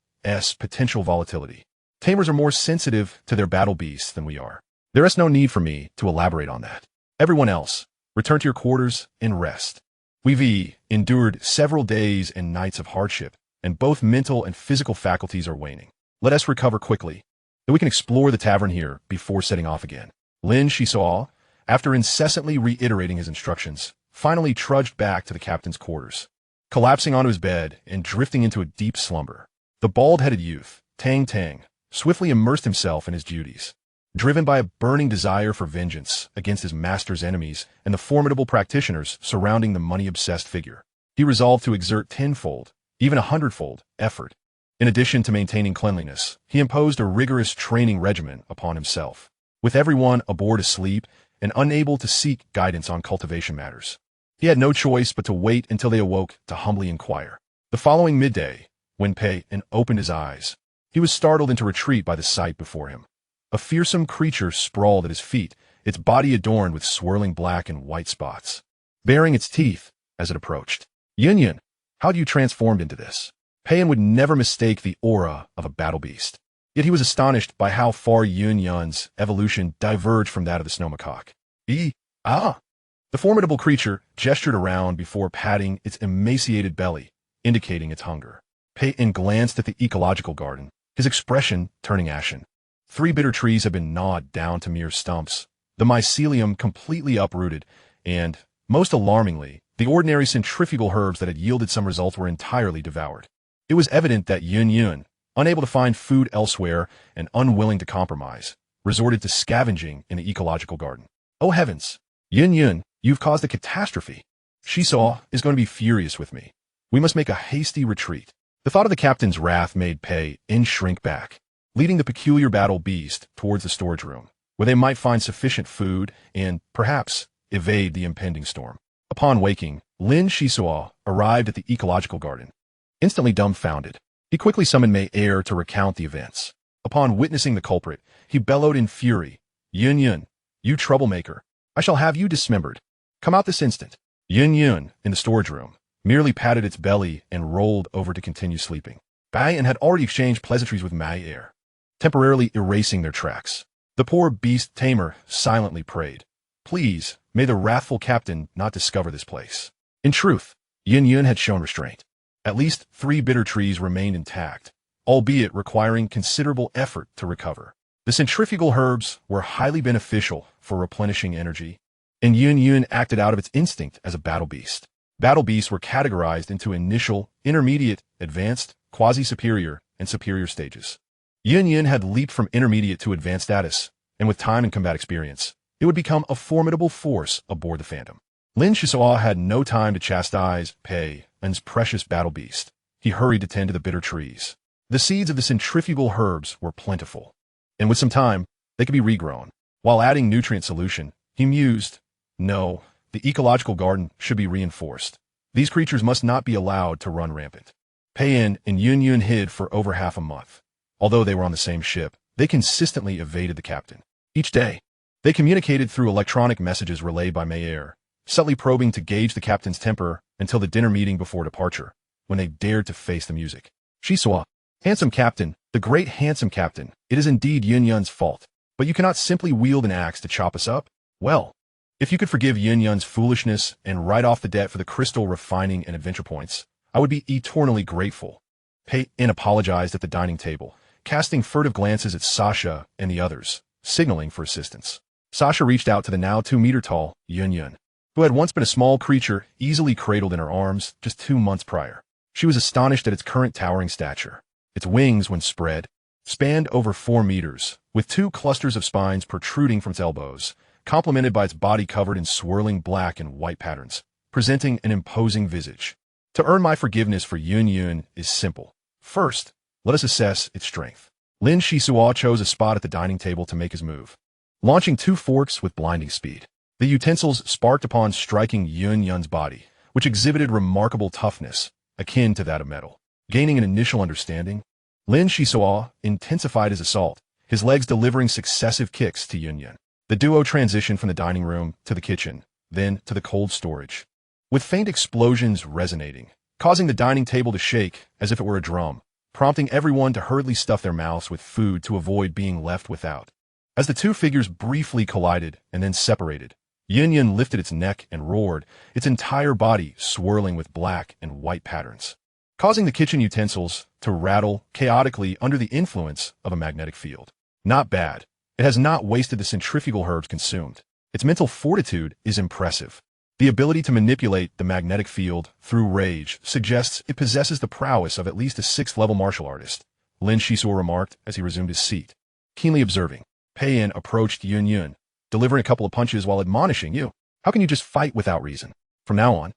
potential volatility. Tamers are more sensitive to their battle beasts than we are. There is no need for me to elaborate on that. Everyone else, return to your quarters and rest. We've endured several days and nights of hardship, and both mental and physical faculties are waning. Let us recover quickly, then we can explore the tavern here before setting off again. Lin Xisuo, after incessantly reiterating his instructions, finally trudged back to the captain's quarters. Collapsing onto his bed and drifting into a deep slumber, the bald-headed youth, Tang Tang, swiftly immersed himself in his duties. Driven by a burning desire for vengeance against his master's enemies and the formidable practitioners surrounding the money-obsessed figure, he resolved to exert tenfold, even 100-fold, effort. In addition to maintaining cleanliness, he imposed a rigorous training regimen upon himself. With everyone aboard asleep and unable to seek guidance on cultivation matters, he had no choice but to wait until they awoke to humbly inquire. The following midday, when Pei opened his eyes, he was startled into retreat by the sight before him. A fearsome creature sprawled at his feet, its body adorned with swirling black and white spots, baring its teeth as it approached. Yun Yun, how do you transformed into this? Pei would never mistake the aura of a battle beast. Yet he was astonished by how far Yun Yun's evolution diverged from that of the snow macaque. The formidable creature gestured around before patting its emaciated belly, indicating its hunger. Pei glanced at the ecological garden, his expression turning ashen. 3 bitter trees had been gnawed down to mere stumps, the mycelium completely uprooted, and, most alarmingly, the ordinary centrifugal herbs that had yielded some results were entirely devoured. It was evident that Yun Yun, unable to find food elsewhere and unwilling to compromise, resorted to scavenging in the ecological garden. Oh heavens! Yun Yun, you've caused a catastrophe. Xisuo is going to be furious with me. We must make a hasty retreat. The thought of the captain's wrath made Pei shrink back, leading the peculiar battle beast towards the storage room, where they might find sufficient food and, perhaps, evade the impending storm. Upon waking, Lin Xisuo arrived at the ecological garden. Instantly dumbfounded, he quickly summoned Mei Er to recount the events. Upon witnessing the culprit, he bellowed in fury, Yun Yun, you troublemaker, I shall have you dismembered. Come out this instant. Yun Yun, in the storage room, merely patted its belly and rolled over to continue sleeping. Bai had already exchanged pleasantries with Mei Er, temporarily erasing their tracks. The poor beast tamer silently prayed, please, may the wrathful captain not discover this place. In truth, Yun Yun had shown restraint. At least 3 bitter trees remained intact, albeit requiring considerable effort to recover. The centrifugal herbs were highly beneficial for replenishing energy, and Yun Yun acted out of its instinct as a battle beast. Battle beasts were categorized into initial, intermediate, advanced, quasi-superior, and superior stages. Yun Yun had leaped from intermediate to advanced status, and with time and combat experience, it would become a formidable force aboard the Phantom. Lin Xisuo had no time to chastise Pei and's precious battle beast. He hurried to tend to the bitter trees. The seeds of the centrifugal herbs were plentiful, and with some time, They could be regrown. While adding nutrient solution, he mused, no, the ecological garden should be reinforced. These creatures must not be allowed to run rampant. Pei-in and Yun-Yun hid for over half a month. Although they were on the same ship, they consistently evaded the captain. Each day, they communicated through electronic messages relayed by Meyer, subtly probing to gauge the captain's temper until the dinner meeting before departure, when they dared to face the music. Xisuo, handsome captain, the great handsome captain, it is indeed Yun-Yun's fault. But you cannot simply wield an axe to chop us up? Well, if you could forgive Yun-Yun's foolishness and write off the debt for the crystal refining and adventure points, I would be eternally grateful. Pei-in apologized at the dining table, casting furtive glances at Sasha and the others, signaling for assistance. Sasha reached out to the now 2-meter-tall Yun-Yun, who had once been a small creature easily cradled in her arms just 2 months prior. She was astonished at its current towering stature. Its wings, when spread, spanned over 4 meters, with 2 clusters of spines protruding from its elbows, complemented by its body covered in swirling black and white patterns, presenting an imposing visage. To earn my forgiveness for Yun-Yun is simple. First, let us assess its strength. Lin Xisuo chose a spot at the dining table to make his move, launching 2 forks with blinding speed. The utensils sparked upon striking Yun-Yun's body, which exhibited remarkable toughness, akin to that of metal. Gaining an initial understanding, Lin Xisuo intensified his assault, his legs delivering successive kicks to Yun-Yun. The duo transitioned from the dining room to the kitchen, then to the cold storage, with faint explosions resonating, causing the dining table to shake as if it were a drum, prompting everyone to hurriedly stuff their mouths with food to avoid being left without. As the 2 figures briefly collided and then separated, Yun-Yun lifted its neck and roared, its entire body swirling with black and white patterns, causing the kitchen utensils to rattle chaotically under the influence of a magnetic field. Not bad. It has not wasted the centrifugal herbs consumed. Its mental fortitude is impressive. The ability to manipulate the magnetic field through rage suggests it possesses the prowess of at least a 6th-level martial artist, Lin Xisuo remarked as he resumed his seat. Keenly observing, Pei-in approached Yun-Yun, delivering a couple of punches while admonishing, you. How can you just fight without reason? From now on,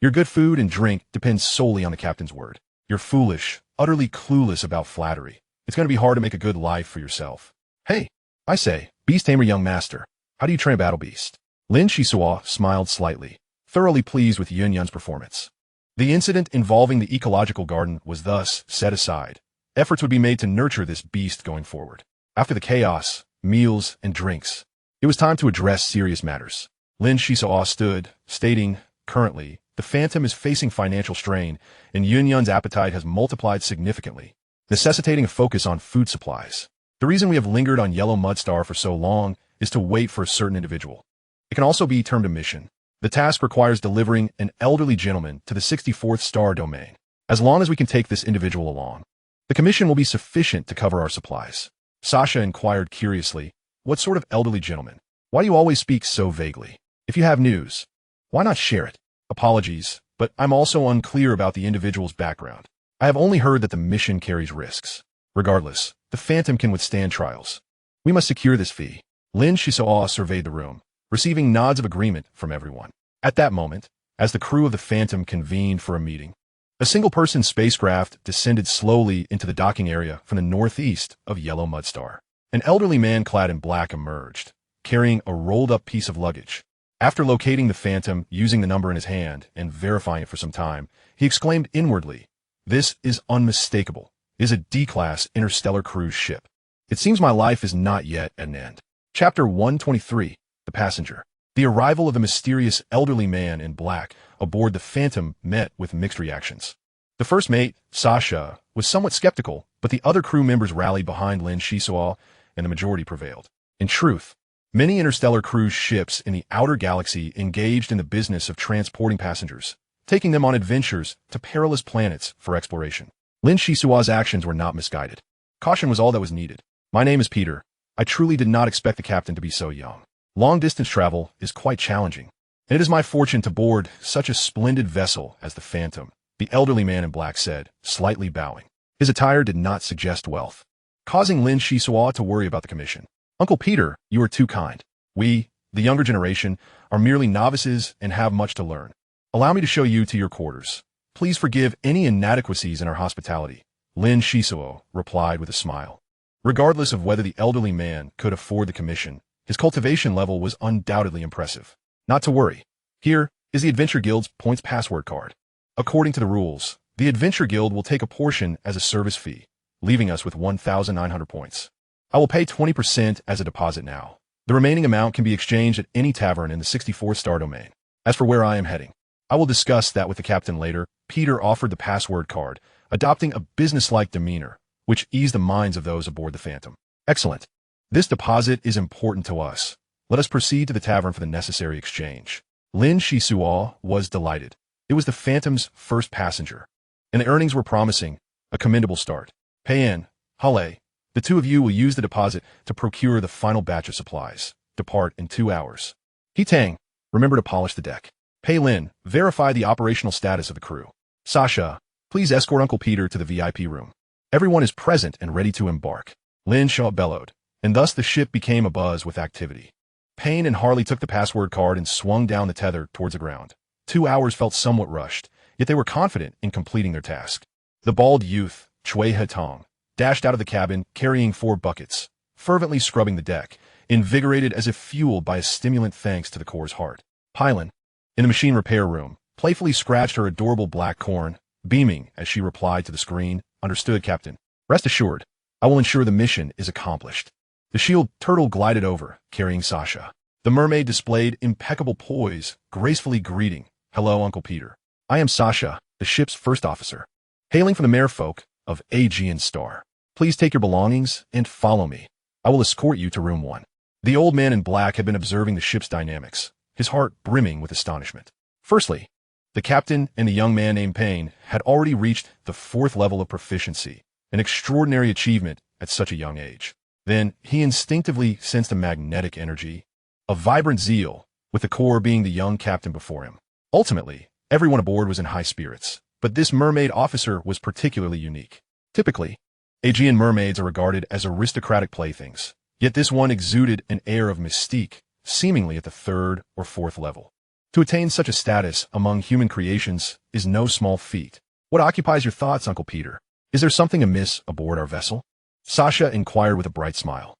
your good food and drink depends solely on the captain's word. You're foolish, utterly clueless about flattery. It's going to be hard to make a good life for yourself. Hey, I say, beast tamer young master, how do you train a battle beast? Lin Xisuo smiled slightly, thoroughly pleased with Yun-Yun's performance. The incident involving the ecological garden was thus set aside. Efforts would be made to nurture this beast going forward. After the chaos, meals, and drinks, it was time to address serious matters. Lin Xisuo stood, stating, currently, the Phantom is facing financial strain, and Yun-Yun's appetite has multiplied significantly, necessitating a focus on food supplies. The reason we have lingered on Yellow Mudstar for so long is to wait for a certain individual. It can also be termed a mission. The task requires delivering an elderly gentleman to the 64th star domain. As long as we can take this individual along, the commission will be sufficient to cover our supplies. Sasha inquired curiously, what sort of elderly gentleman? Why do you always speak so vaguely? If you have news, why not share it? Apologies, but I'm also unclear about the individual's background. I have only heard that the mission carries risks. Regardless, the Phantom can withstand trials. We must secure this fee. Lin Xisuo surveyed the room, receiving nods of agreement from everyone. At that moment, as the crew of the Phantom convened for a meeting, a single-person spacecraft descended slowly into the docking area from the northeast of Yellow Mudstar. An elderly man clad in black emerged, carrying a rolled-up piece of luggage. After locating the Phantom using the number in his hand and verifying it for some time, he exclaimed inwardly, "This is unmistakable. It is a D-class Interstellar Cruise ship. It seems my life is not yet at an end." Chapter 123, The Passenger. The arrival of the mysterious elderly man in black aboard the Phantom met with mixed reactions. The first mate, Sasha, was somewhat skeptical, but the other crew members rallied behind Lin Xisuo, and the majority prevailed. In truth, many interstellar cruise ships in the outer galaxy engaged in the business of transporting passengers, taking them on adventures to perilous planets for exploration. Lin Xisuo's actions were not misguided. Caution was all that was needed. My name is Peter. I truly did not expect the captain to be so young. Long-distance travel is quite challenging, and it is my fortune to board such a splendid vessel as the Phantom, the elderly man in black said, slightly bowing. His attire did not suggest wealth, causing Lin Xisuo to worry about the commission. Uncle Peter, you are too kind. We, the younger generation, are merely novices and have much to learn. Allow me to show you to your quarters. Please forgive any inadequacies in our hospitality, Lin Xisuo replied with a smile. Regardless of whether the elderly man could afford the commission, his cultivation level was undoubtedly impressive. Not to worry. Here is the Adventure Guild's points password card. According to the rules, the Adventure Guild will take a portion as a service fee, leaving us with 1,900 points. I will pay 20% as a deposit now. The remaining amount can be exchanged at any tavern in the 64-star domain. As for where I am heading, I will discuss that with the captain later. Peter offered the password card, adopting a businesslike demeanor, which eased the minds of those aboard the Phantom. Excellent. This deposit is important to us. Let us proceed to the tavern for the necessary exchange. Lin Xisuo was delighted. It was the Phantom's first passenger, and the earnings were promising, a commendable start. Pei in, Hale, the two of you will use the deposit to procure the final batch of supplies. Depart in 2 hours. He Tang, remember to polish the deck. Pei Lin, verify the operational status of the crew. Sasha, please escort Uncle Peter to the VIP room. Everyone is present and ready to embark. Lin Shaw bellowed, and thus the ship became abuzz with activity. Payne and Harley took the password card and swung down the tether towards the ground. 2 hours felt somewhat rushed, yet they were confident in completing their task. The bald youth, Chui Hetong, dashed out of the cabin carrying 4 buckets, fervently scrubbing the deck, invigorated as if fueled by a stimulant thanks to the core's heart. Pylon, in the machine repair room, playfully scratched her adorable black corn, beaming as she replied to the screen, "Understood, Captain. Rest assured, I will ensure the mission is accomplished." The shield turtle glided over, carrying Sasha. The mermaid displayed impeccable poise, gracefully greeting, "Hello, Uncle Peter. I am Sasha, the ship's first officer, hailing from the merfolk of Aegean Star. Please take your belongings and follow me. I will escort you to room 1. The old man in black had been observing the ship's dynamics, his heart brimming with astonishment. Firstly, the captain and the young man named Payne had already reached the 4th level of proficiency, an extraordinary achievement at such a young age. Then he instinctively sensed a magnetic energy, a vibrant zeal, with the core being the young captain before him. Ultimately, everyone aboard was in high spirits, but this mermaid officer was particularly unique. Typically, Aegean mermaids are regarded as aristocratic playthings, yet this one exuded an air of mystique, seemingly at the 3rd or 4th level. To attain such a status among human creations is no small feat. What occupies your thoughts, Uncle Peter? Is there something amiss aboard our vessel? Sasha inquired with a bright smile.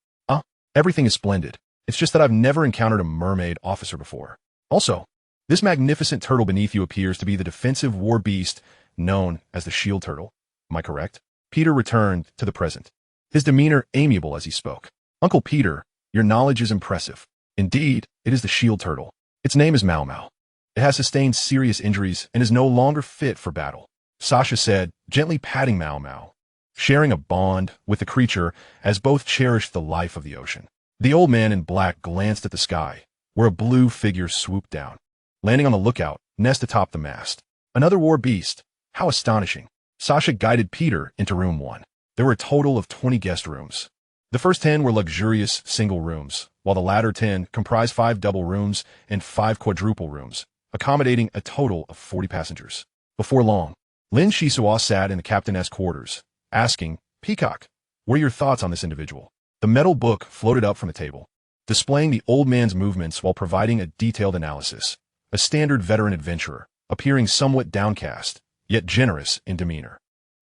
Everything is splendid. It's just that I've never encountered a mermaid officer before. Also, this magnificent turtle beneath you appears to be the defensive war beast known as the shield turtle. Am I correct? Peter returned to the present, his demeanor amiable as he spoke. Uncle Peter, your knowledge is impressive. Indeed, it is the shield turtle. Its name is Mau Mau. It has sustained serious injuries and is no longer fit for battle, Sasha said, gently patting Mau Mau, sharing a bond with the creature as both cherished the life of the ocean. The old man in black glanced at the sky, where a blue figure swooped down, landing on the lookout, nest atop the mast. Another war beast. How astonishing. Sasha guided Peter into room 1. There were a total of 20 guest rooms. The first 10 were luxurious single rooms, while the latter 10 comprised 5 double rooms and 5 quadruple rooms, accommodating a total of 40 passengers. Before long, Lin Xisuo sat in the captain's quarters, asking, "Peacock, what are your thoughts on this individual?" The metal book floated up from the table, displaying the old man's movements while providing a detailed analysis. A standard veteran adventurer, appearing somewhat downcast, yet generous in demeanor.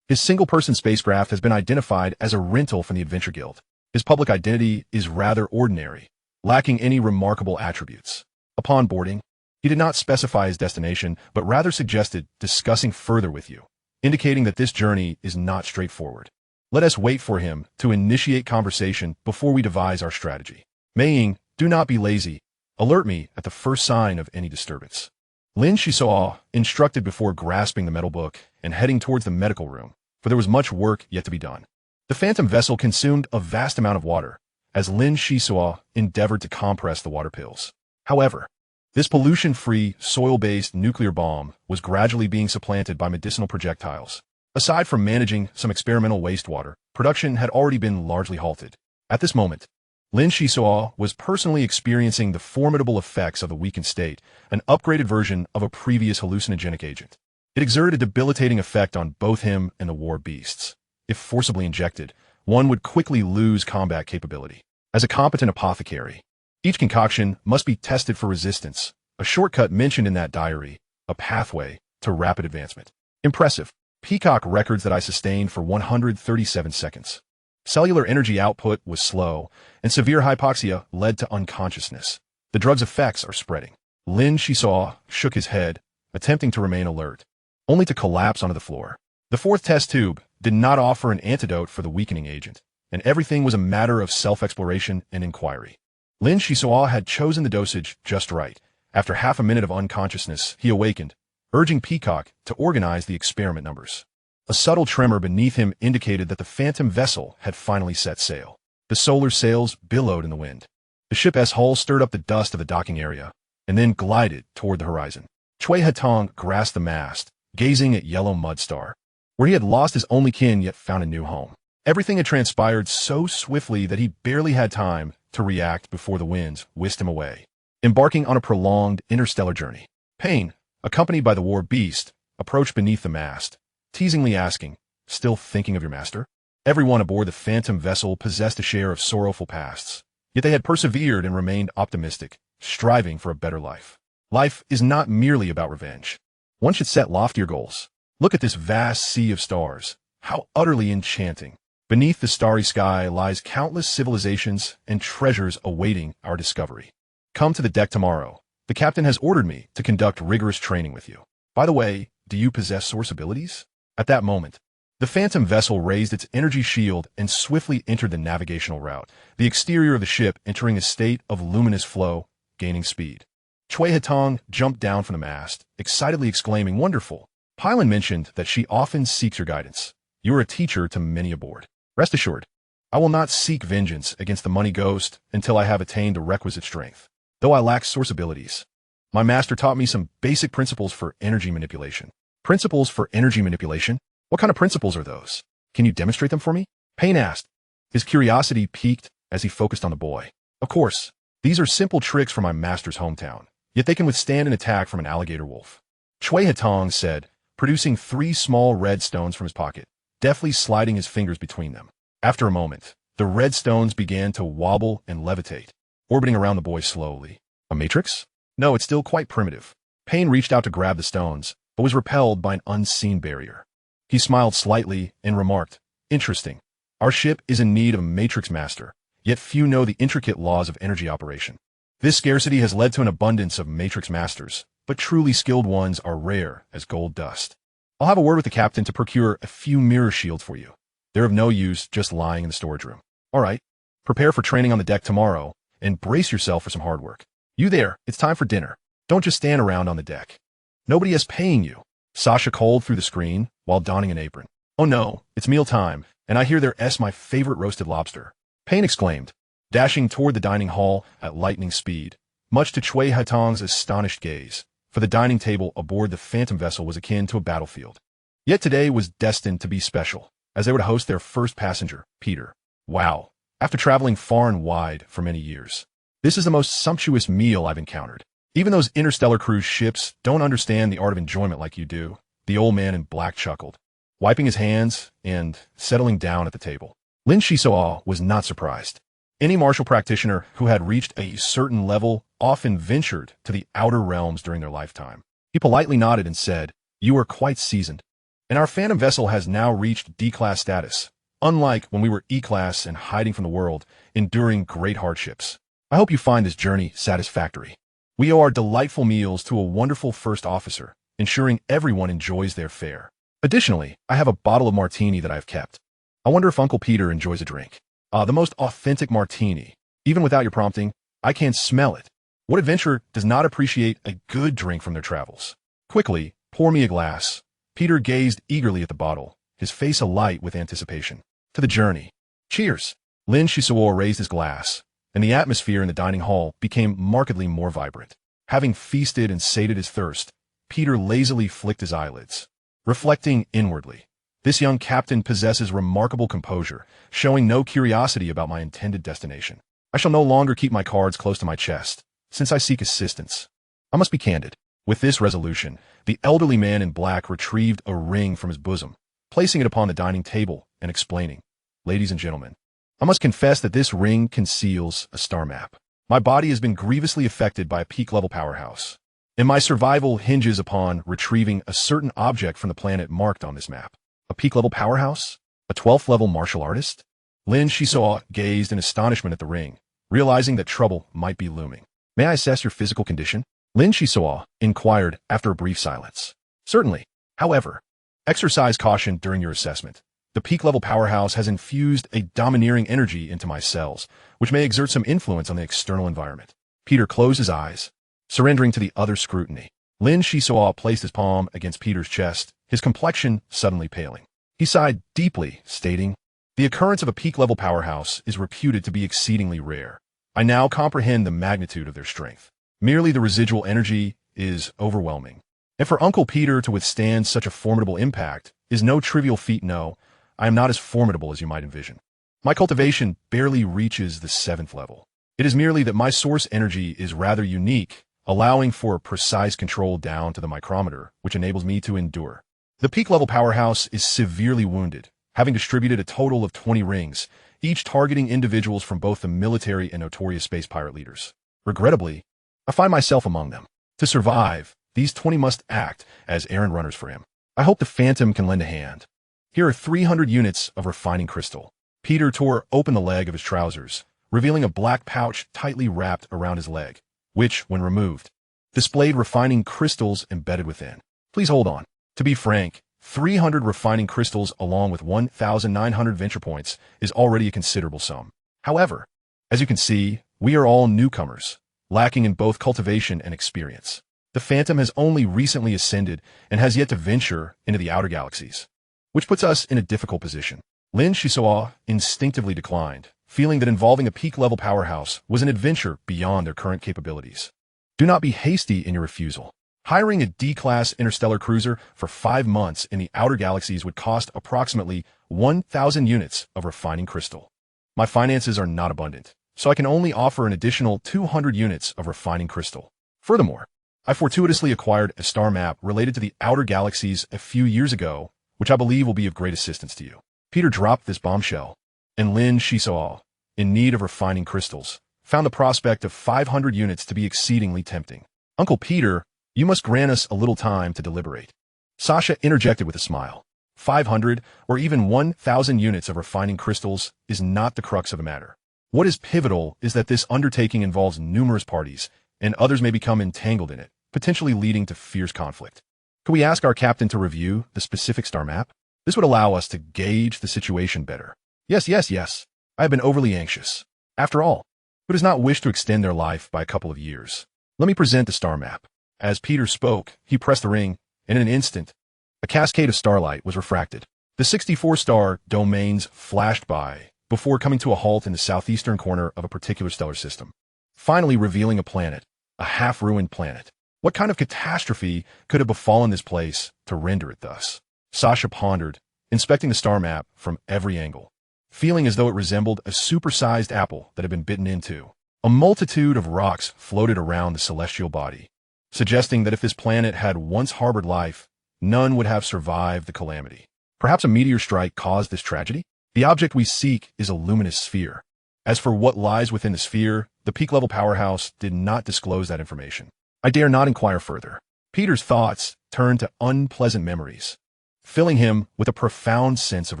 His single-person spacecraft has been identified as a rental from the Adventure Guild. His public identity is rather ordinary, lacking any remarkable attributes. Upon boarding, he did not specify his destination, but rather suggested discussing further with you, indicating that this journey is not straightforward. Let us wait for him to initiate conversation before we devise our strategy. Mei-Ying, do not be lazy. Alert me at the first sign of any disturbance. Lin Xisuo instructed before grasping the metal book and heading towards the medical room, for there was much work yet to be done. The Phantom vessel consumed a vast amount of water, as Lin Xisuo endeavored to compress the water pills. However, this pollution-free, soil-based nuclear bomb was gradually being supplanted by medicinal projectiles. Aside from managing some experimental wastewater, production had already been largely halted. At this moment, Lin Xisuo was personally experiencing the formidable effects of the weakened state, an upgraded version of a previous hallucinogenic agent. It exerted a debilitating effect on both him and the war beasts. If forcibly injected, one would quickly lose combat capability. As a competent apothecary, each concoction must be tested for resistance, a shortcut mentioned in that diary, a pathway to rapid advancement. Impressive. Peacock records that I sustained for 137 seconds. Cellular energy output was slow, and severe hypoxia led to unconsciousness. The drug's effects are spreading. Lin Xisuo shook his head, attempting to remain alert, only to collapse onto the floor. The fourth test tube did not offer an antidote for the weakening agent, and everything was a matter of self-exploration and inquiry. Lin Xisuo had chosen the dosage just right. After half a minute of unconsciousness, he awakened, urging Peacock to organize the experiment numbers. A subtle tremor beneath him indicated that the phantom vessel had finally set sail. The solar sails billowed in the wind. The ship's hull stirred up the dust of the docking area, and then glided toward the horizon. Chui Hetong grasped the mast, gazing at yellow mud star, where he had lost his only kin yet found a new home. Everything had transpired so swiftly that he barely had time to react before the winds whisked him away, embarking on a prolonged interstellar journey. Payne, accompanied by the war beast, approached beneath the mast, teasingly asking, "Still thinking of your master?" Everyone aboard the phantom vessel possessed a share of sorrowful pasts, yet they had persevered and remained optimistic, striving for a better life. Life is not merely about revenge. One should set loftier goals. Look at this vast sea of stars. How utterly enchanting. Beneath the starry sky lies countless civilizations and treasures awaiting our discovery. Come to the deck tomorrow. The captain has ordered me to conduct rigorous training with you. By the way, do you possess source abilities? At that moment, the phantom vessel raised its energy shield and swiftly entered the navigational route, the exterior of the ship entering a state of luminous flow, gaining speed. Chui Hetong jumped down from the mast, excitedly exclaiming, "Wonderful! Pylon mentioned that she often seeks your guidance. You are a teacher to many aboard. Rest assured, I will not seek vengeance against the money ghost until I have attained the requisite strength. Though I lack source abilities, my master taught me some basic principles for energy manipulation." Principles for energy manipulation? What kind of principles are those? Can you demonstrate them for me? Payne asked. His curiosity piqued as he focused on the boy. Of course, these are simple tricks from my master's hometown, yet they can withstand an attack from an alligator wolf. Chui Hetong said, producing 3 small red stones from his pocket, deftly sliding his fingers between them. After a moment, the red stones began to wobble and levitate, orbiting around the boy slowly. A matrix? No, it's still quite primitive. Payne reached out to grab the stones, but was repelled by an unseen barrier. He smiled slightly and remarked, "Interesting. Our ship is in need of a matrix master, yet few know the intricate laws of energy operation. This scarcity has led to an abundance of matrix masters, but truly skilled ones are rare as gold dust. I'll have a word with the captain to procure a few mirror shields for you. They're of no use just lying in the storage room. All right, prepare for training on the deck tomorrow, and brace yourself for some hard work. You there, it's time for dinner. Don't just stand around on the deck. Nobody is paying you." Sasha called through the screen while donning an apron. "Oh no, it's mealtime, and I hear there's my favorite roasted lobster," Payne exclaimed, dashing toward the dining hall at lightning speed, much to Chui Hetong's astonished gaze, for the dining table aboard the phantom vessel was akin to a battlefield. Yet today was destined to be special, as they were to host their first passenger, Peter. Wow, after traveling far and wide for many years, this is the most sumptuous meal I've encountered. Even those interstellar cruise ships don't understand the art of enjoyment like you do," the old man in black chuckled, wiping his hands and settling down at the table. Lin Xisuo was not surprised. Any martial practitioner who had reached a certain level often ventured to the outer realms during their lifetime. He politely nodded and said, "You are quite seasoned. And our phantom vessel has now reached D-class status, unlike when we were E-class and hiding from the world, enduring great hardships. I hope you find this journey satisfactory. We owe our delightful meals to a wonderful first officer, ensuring everyone enjoys their fare. Additionally, I have a bottle of martini that I have kept. I wonder if Uncle Peter enjoys a drink. The most authentic martini. Even without your prompting, I can smell it. What adventurer does not appreciate a good drink from their travels? Quickly, pour me a glass." Peter gazed eagerly at the bottle, his face alight with anticipation. "To the journey. Cheers." Lin Xisuo raised his glass, and the atmosphere in the dining hall became markedly more vibrant. Having feasted and sated his thirst, Peter lazily flicked his eyelids, reflecting inwardly. This young captain possesses remarkable composure, showing no curiosity about my intended destination. I shall no longer keep my cards close to my chest, since I seek assistance. I must be candid. With this resolution, the elderly man in black retrieved a ring from his bosom, placing it upon the dining table and explaining, "Ladies and gentlemen, I must confess that this ring conceals a star map. My body has been grievously affected by a peak-level powerhouse, and my survival hinges upon retrieving a certain object from the planet marked on this map." A peak-level powerhouse? A 12th-level martial artist? Lin Xisuo gazed in astonishment at the ring, realizing that trouble might be looming. May I assess your physical condition? Lin Xisuo inquired after a brief silence. Certainly. However, exercise caution during your assessment. The peak-level powerhouse has infused a domineering energy into my cells, which may exert some influence on the external environment. Peter closed his eyes, surrendering to the other's scrutiny. Lin Xisuo placed his palm against Peter's chest, his complexion suddenly paling. He sighed deeply, stating, "The occurrence of a peak-level powerhouse is reputed to be exceedingly rare. I now comprehend the magnitude of their strength. Merely the residual energy is overwhelming. And for Uncle Peter to withstand such a formidable impact is no trivial feat. No, I am not as formidable as you might envision. My cultivation barely reaches the 7th level. It is merely that my source energy is rather unique, allowing for a precise control down to the micrometer, which enables me to endure. The peak-level powerhouse is severely wounded, having distributed a total of 20 rings, each targeting individuals from both the military and notorious space pirate leaders. Regrettably, I find myself among them. To survive, these 20 must act as errand runners for him. I hope the Phantom can lend a hand. Here are 300 units of refining crystal." Peter tore open the leg of his trousers, revealing a black pouch tightly wrapped around his leg, which, when removed, displayed refining crystals embedded within. "Please hold on. To be frank, 300 refining crystals along with 1,900 venture points is already a considerable sum. However, as you can see, we are all newcomers, lacking in both cultivation and experience. The Phantom has only recently ascended and has yet to venture into the outer galaxies, which puts us in a difficult position." Lin Xisuo instinctively declined, feeling that involving a peak-level powerhouse was an adventure beyond their current capabilities. "Do not be hasty in your refusal. Hiring a D-class interstellar cruiser for 5 months in the outer galaxies would cost approximately 1,000 units of refining crystal. My finances are not abundant, so I can only offer an additional 200 units of refining crystal. Furthermore, I fortuitously acquired a star map related to the outer galaxies a few years ago, which I believe will be of great assistance to you." Peter dropped this bombshell, and Lin Xisuo, in need of refining crystals, found the prospect of 500 units to be exceedingly tempting. "Uncle Peter, you must grant us a little time to deliberate." Sasha interjected with a smile. 500 or even 1,000 units of refining crystals is not the crux of the matter. What is pivotal is that this undertaking involves numerous parties, and others may become entangled in it, potentially leading to fierce conflict. Could we ask our captain to review the specific star map? This would allow us to gauge the situation better. Yes. I have been overly anxious. After all, who does not wish to extend their life by a couple of years? Let me present the star map. As Peter spoke, he pressed the ring, and in an instant, a cascade of starlight was refracted. The 64-star domains flashed by, before coming to a halt in the southeastern corner of a particular stellar system, finally revealing a planet, a half-ruined planet. What kind of catastrophe could have befallen this place to render it thus? Sasha pondered, inspecting the star map from every angle, feeling as though it resembled a supersized apple that had been bitten into. A multitude of rocks floated around the celestial body, suggesting that if this planet had once harbored life, none would have survived the calamity. Perhaps a meteor strike caused this tragedy? The object we seek is a luminous sphere. As for what lies within the sphere, the peak-level powerhouse did not disclose that information. I dare not inquire further. Peter's thoughts turned to unpleasant memories, filling him with a profound sense of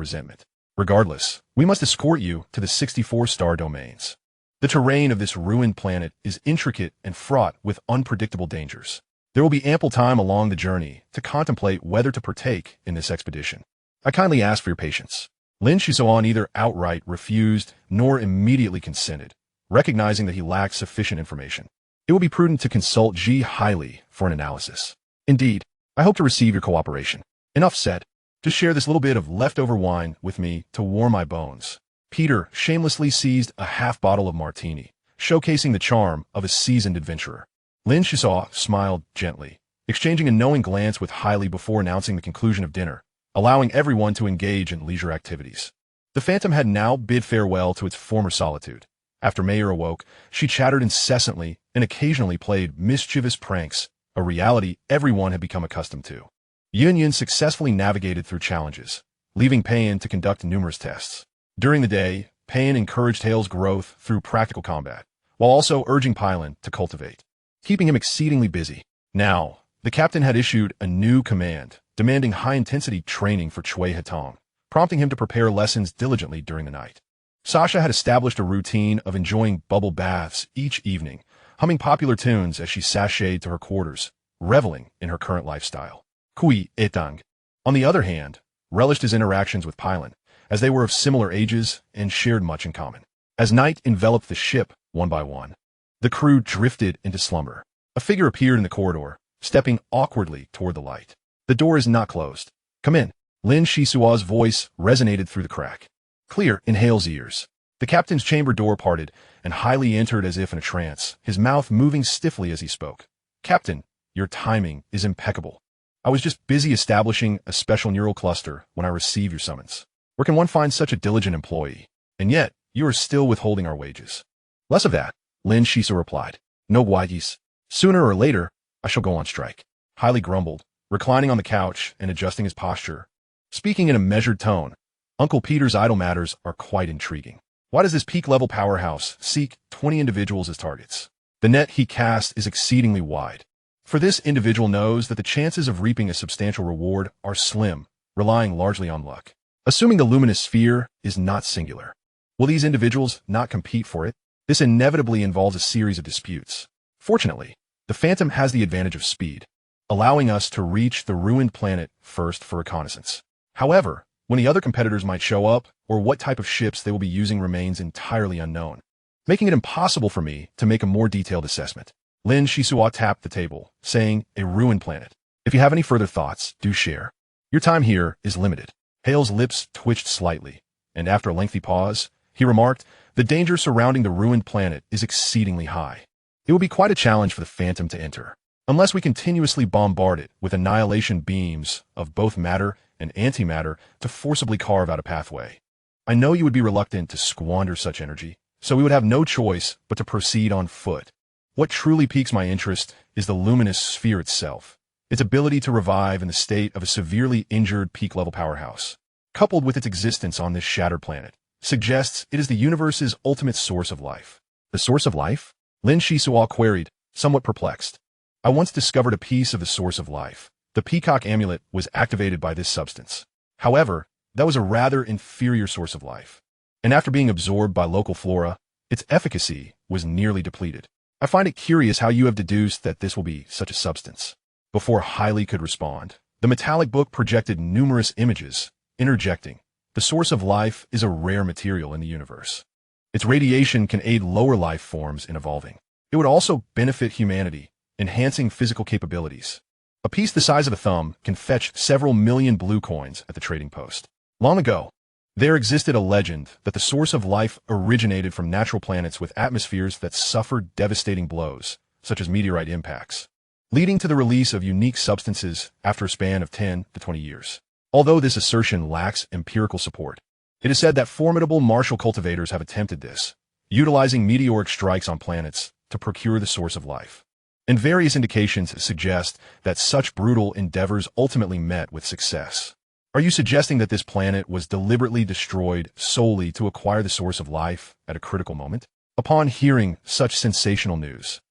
resentment. Regardless, we must escort you to the 64-star domains. The terrain of this ruined planet is intricate and fraught with unpredictable dangers. There will be ample time along the journey to contemplate whether to partake in this expedition. I kindly ask for your patience." Lin Xisuo neither outright refused nor immediately consented, recognizing that he lacked sufficient information. It will be prudent to consult Ji highly for an analysis. Indeed, I hope to receive your cooperation. Enough said. Just share this little bit of leftover wine with me to warm my bones. Peter shamelessly seized a half bottle of martini, showcasing the charm of a seasoned adventurer. Lin Xisuo smiled gently, exchanging a knowing glance with Hailey before announcing the conclusion of dinner, allowing everyone to engage in leisure activities. The Phantom had now bid farewell to its former solitude. After Mayer awoke, she chattered incessantly and occasionally played mischievous pranks, a reality everyone had become accustomed to. Yun successfully navigated through challenges, leaving Payan to conduct numerous tests. During the day, Payan encouraged Hale's growth through practical combat, while also urging Pylon to cultivate, keeping him exceedingly busy. Now, the captain had issued a new command, demanding high-intensity training for Chui Hetong, prompting him to prepare lessons diligently during the night. Sasha had established a routine of enjoying bubble baths each evening, humming popular tunes as she sashayed to her quarters, reveling in her current lifestyle. Kui Etang, on the other hand, relished his interactions with Pylon, as they were of similar ages and shared much in common. As night enveloped the ship, one by one, the crew drifted into slumber. A figure appeared in the corridor, stepping awkwardly toward the light. The door is not closed. Come in. Lin Xisuo's voice resonated through the crack, clear in Hale's ears. The captain's chamber door parted, and Hailey entered as if in a trance, his mouth moving stiffly as he spoke. Captain, your timing is impeccable. I was just busy establishing a special neural cluster when I received your summons. Where can one find such a diligent employee? And yet, you are still withholding our wages. Less of that, Lin Xisuo replied. No wages. Sooner or later, I shall go on strike. Hailey grumbled, reclining on the couch and adjusting his posture. Speaking in a measured tone, Uncle Peter's idle matters are quite intriguing. Why does this peak-level powerhouse seek 20 individuals as targets? The net he casts is exceedingly wide. For this individual knows that the chances of reaping a substantial reward are slim, relying largely on luck. Assuming the luminous sphere is not singular, will these individuals not compete for it? This inevitably involves a series of disputes. Fortunately, the Phantom has the advantage of speed, allowing us to reach the ruined planet first for reconnaissance. However, when the other competitors might show up, or what type of ships they will be using remains entirely unknown, making it impossible for me to make a more detailed assessment. Lin Xisuo tapped the table, saying, a ruined planet. If you have any further thoughts, do share. Your time here is limited. Hale's lips twitched slightly, and after a lengthy pause, he remarked, the danger surrounding the ruined planet is exceedingly high. It will be quite a challenge for the Phantom to enter, unless we continuously bombard it with annihilation beams of both matter and antimatter to forcibly carve out a pathway. I know you would be reluctant to squander such energy, so we would have no choice but to proceed on foot. What truly piques my interest is the luminous sphere itself, its ability to revive in the state of a severely injured peak-level powerhouse, coupled with its existence on this shattered planet, suggests it is the universe's ultimate source of life. The source of life? Lin Xisuo queried, somewhat perplexed. I once discovered a piece of the source of life. The peacock amulet was activated by this substance. However, that was a rather inferior source of life, and after being absorbed by local flora, its efficacy was nearly depleted. I find it curious how you have deduced that this will be such a substance. Before Hailey could respond, the metallic book projected numerous images, interjecting, the source of life is a rare material in the universe. Its radiation can aid lower life forms in evolving. It would also benefit humanity, enhancing physical capabilities. A piece the size of a thumb can fetch several million blue coins at the trading post. Long ago, there existed a legend that the source of life originated from natural planets with atmospheres that suffered devastating blows, such as meteorite impacts, leading to the release of unique substances after a span of 10 to 20 years. Although this assertion lacks empirical support, it is said that formidable martial cultivators have attempted this, utilizing meteoric strikes on planets to procure the source of life. And various indications suggest that such brutal endeavors ultimately met with success. Are you suggesting that this planet was deliberately destroyed solely to acquire the source of life at a critical moment? Upon hearing such sensational news,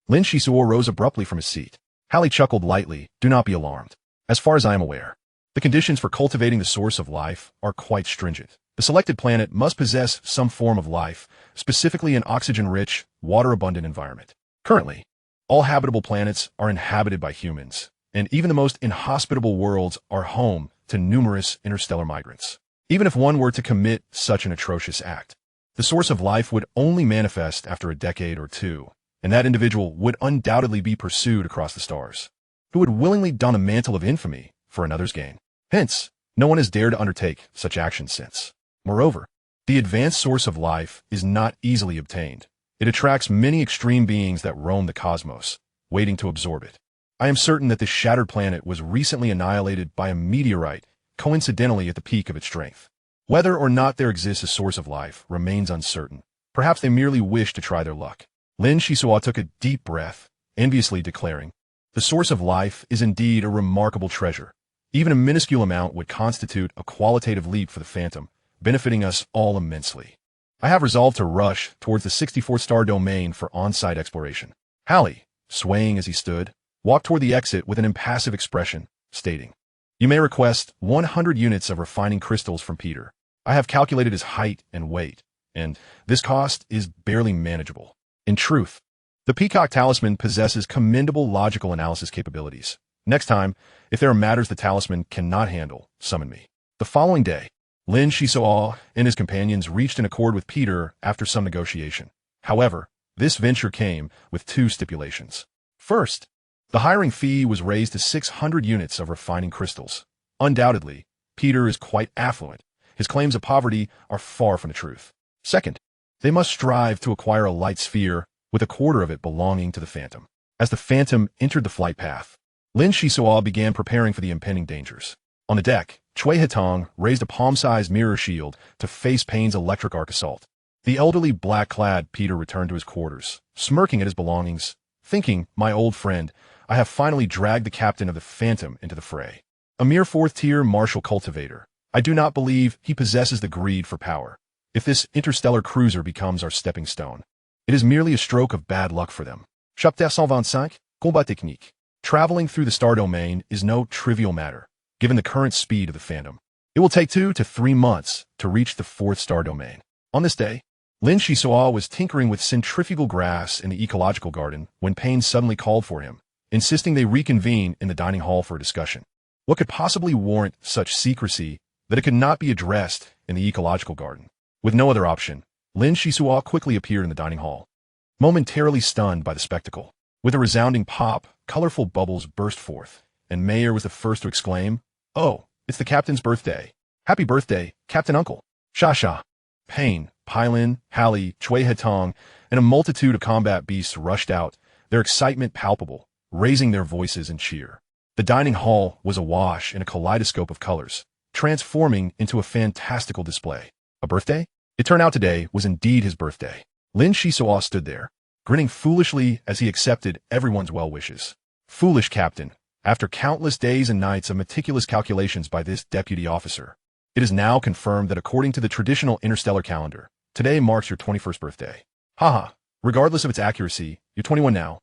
Lin Xisuo rose abruptly from his seat. Hailey chuckled lightly. Do not be alarmed. As far as I am aware, the conditions for cultivating the source of life are quite stringent. The selected planet must possess some form of life, specifically an oxygen-rich, water-abundant environment. Currently, all habitable planets are inhabited by humans, and even the most inhospitable worlds are home to numerous interstellar migrants. Even if one were to commit such an atrocious act, the source of life would only manifest after a decade or two, and that individual would undoubtedly be pursued across the stars, who would willingly don a mantle of infamy for another's gain. Hence, no one has dared to undertake such actions since. Moreover, the advanced source of life is not easily obtained. It attracts many extreme beings that roam the cosmos, waiting to absorb it. I am certain that this shattered planet was recently annihilated by a meteorite, coincidentally at the peak of its strength. Whether or not there exists a source of life remains uncertain. Perhaps they merely wish to try their luck. Lin Xisuo took a deep breath, enviously declaring, the source of life is indeed a remarkable treasure. Even a minuscule amount would constitute a qualitative leap for the Phantom, benefiting us all immensely. I have resolved to rush towards the 64-star domain for on-site exploration. Hailey, swaying as he stood, walked toward the exit with an impassive expression, stating, you may request 100 units of refining crystals from Peter. I have calculated his height and weight, and this cost is barely manageable. In truth, the Peacock Talisman possesses commendable logical analysis capabilities. Next time, if there are matters the talisman cannot handle, summon me. The following day, Lin Xisuo and his companions reached an accord with Peter after some negotiation. However, this venture came with two stipulations. First, the hiring fee was raised to 600 units of refining crystals. Undoubtedly, Peter is quite affluent. His claims of poverty are far from the truth. Second, they must strive to acquire a light sphere with a quarter of it belonging to the Phantom. As the Phantom entered the flight path, Lin Xisuo began preparing for the impending dangers. On the deck, Cui Hetong raised a palm-sized mirror shield to face Payne's electric arc assault. The elderly black-clad Peter returned to his quarters, smirking at his belongings, thinking, my old friend, I have finally dragged the captain of the Phantom into the fray. A mere fourth-tier martial cultivator, I do not believe he possesses the greed for power. If this interstellar cruiser becomes our stepping stone, it is merely a stroke of bad luck for them. Chapitre 125, Combat Technique. Traveling through the star domain is no trivial matter, given the current speed of the Phantom. It will take 2 to 3 months to reach the fourth star domain. On this day, Lin Xisuo was tinkering with centrifugal grass in the ecological garden when Payne suddenly called for him, insisting they reconvene in the dining hall for a discussion. What could possibly warrant such secrecy that it could not be addressed in the ecological garden? With no other option, Lin Xisuo quickly appeared in the dining hall, momentarily stunned by the spectacle. With a resounding pop, colorful bubbles burst forth, and Mayer was the first to exclaim, "Oh, it's the captain's birthday. Happy birthday, Captain Uncle." Sha. Payne, Pylon, Hallie, Cui Hetong, and a multitude of combat beasts rushed out, their excitement palpable, raising their voices in cheer. The dining hall was awash in a kaleidoscope of colors, transforming into a fantastical display. A birthday? It turned out today was indeed his birthday. Lin Xisuo stood there, grinning foolishly as he accepted everyone's well wishes. Foolish captain, after countless days and nights of meticulous calculations by this deputy officer, it is now confirmed that according to the traditional interstellar calendar, today marks your 21st birthday. Haha, regardless of its accuracy, you're 21 now.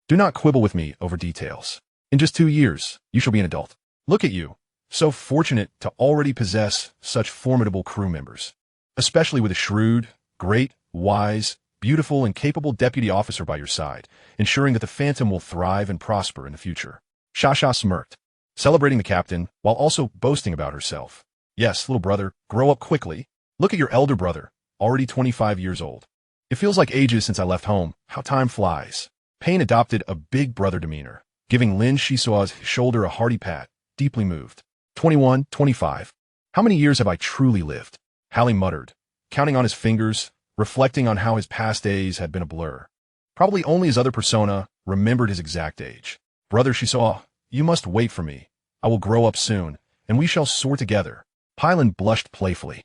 Do not quibble with me over details. In just 2 years, you shall be an adult. Look at you, so fortunate to already possess such formidable crew members, especially with a shrewd, great, wise, beautiful, and capable deputy officer by your side, ensuring that the Phantom will thrive and prosper in the future. Sha smirked, celebrating the captain while also boasting about herself. Yes, little brother, grow up quickly. Look at your elder brother, already 25 years old. It feels like ages since I left home. How time flies. Payne adopted a big brother demeanor, giving Lin Xisuo's shoulder a hearty pat, deeply moved. 21, 25. How many years have I truly lived? Hallie muttered, counting on his fingers, reflecting on how his past days had been a blur. Probably only his other persona remembered his exact age. Brother Xisuo, you must wait for me. I will grow up soon, and we shall soar together. Pylon blushed playfully,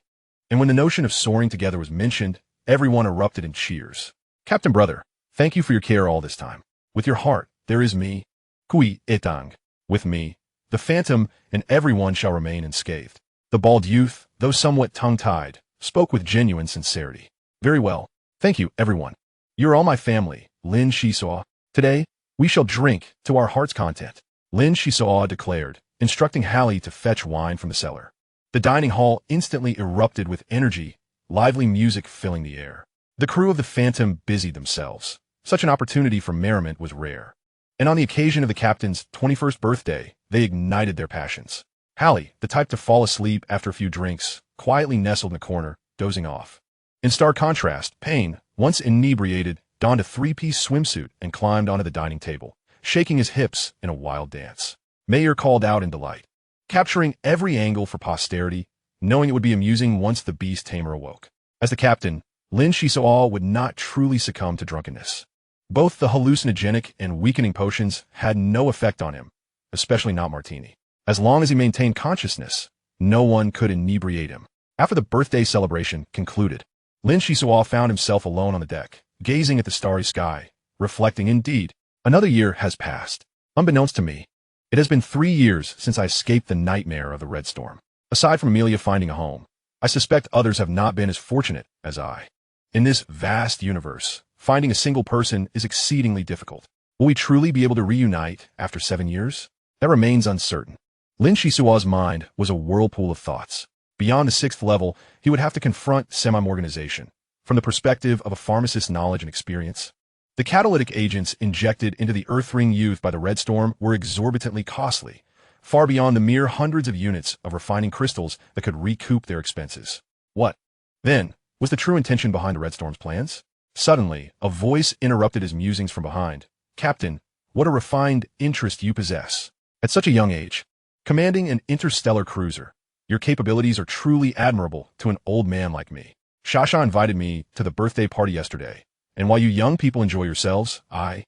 and when the notion of soaring together was mentioned, everyone erupted in cheers. Captain Brother, thank you for your care all this time. With your heart, there is me. Cui Hetong. With me, the Phantom, and everyone shall remain unscathed. The bald youth, though somewhat tongue-tied, spoke with genuine sincerity. Very well. Thank you, everyone. You're all my family, Lin Xisuo. Today, we shall drink to our heart's content, Lin Xisuo declared, instructing Hallie to fetch wine from the cellar. The dining hall instantly erupted with energy, lively music filling the air. The crew of the Phantom busied themselves. Such an opportunity for merriment was rare. And on the occasion of the captain's 21st birthday, they ignited their passions. Hallie, the type to fall asleep after a few drinks, quietly nestled in the corner, dozing off. In stark contrast, Payne, once inebriated, donned a 3-piece swimsuit and climbed onto the dining table, shaking his hips in a wild dance. Mayer called out in delight, capturing every angle for posterity, knowing it would be amusing once the beast tamer awoke. As the captain, Lin Xisuo would not truly succumb to drunkenness. Both the hallucinogenic and weakening potions had no effect on him, especially not martini. As long as he maintained consciousness, no one could inebriate him. After the birthday celebration concluded, Lin Xisuo found himself alone on the deck, gazing at the starry sky, reflecting indeed, another year has passed. Unbeknownst to me, it has been 3 years since I escaped the nightmare of the Red Storm. Aside from Amelia finding a home, I suspect others have not been as fortunate as I. In this vast universe, finding a single person is exceedingly difficult. Will we truly be able to reunite after 7 years? That remains uncertain. Lin Xisuo's mind was a whirlpool of thoughts. Beyond the 6th level, he would have to confront Semimorganization, from the perspective of a pharmacist's knowledge and experience. The catalytic agents injected into the Earth-ring youth by the Red Storm were exorbitantly costly, far beyond the mere hundreds of units of refining crystals that could recoup their expenses. What, then, was the true intention behind the Red Storm's plans? Suddenly, a voice interrupted his musings from behind. "Captain, what a refined interest you possess. At such a young age, commanding an interstellar cruiser. Your capabilities are truly admirable to an old man like me. Shasha invited me to the birthday party yesterday, and while you young people enjoy yourselves, an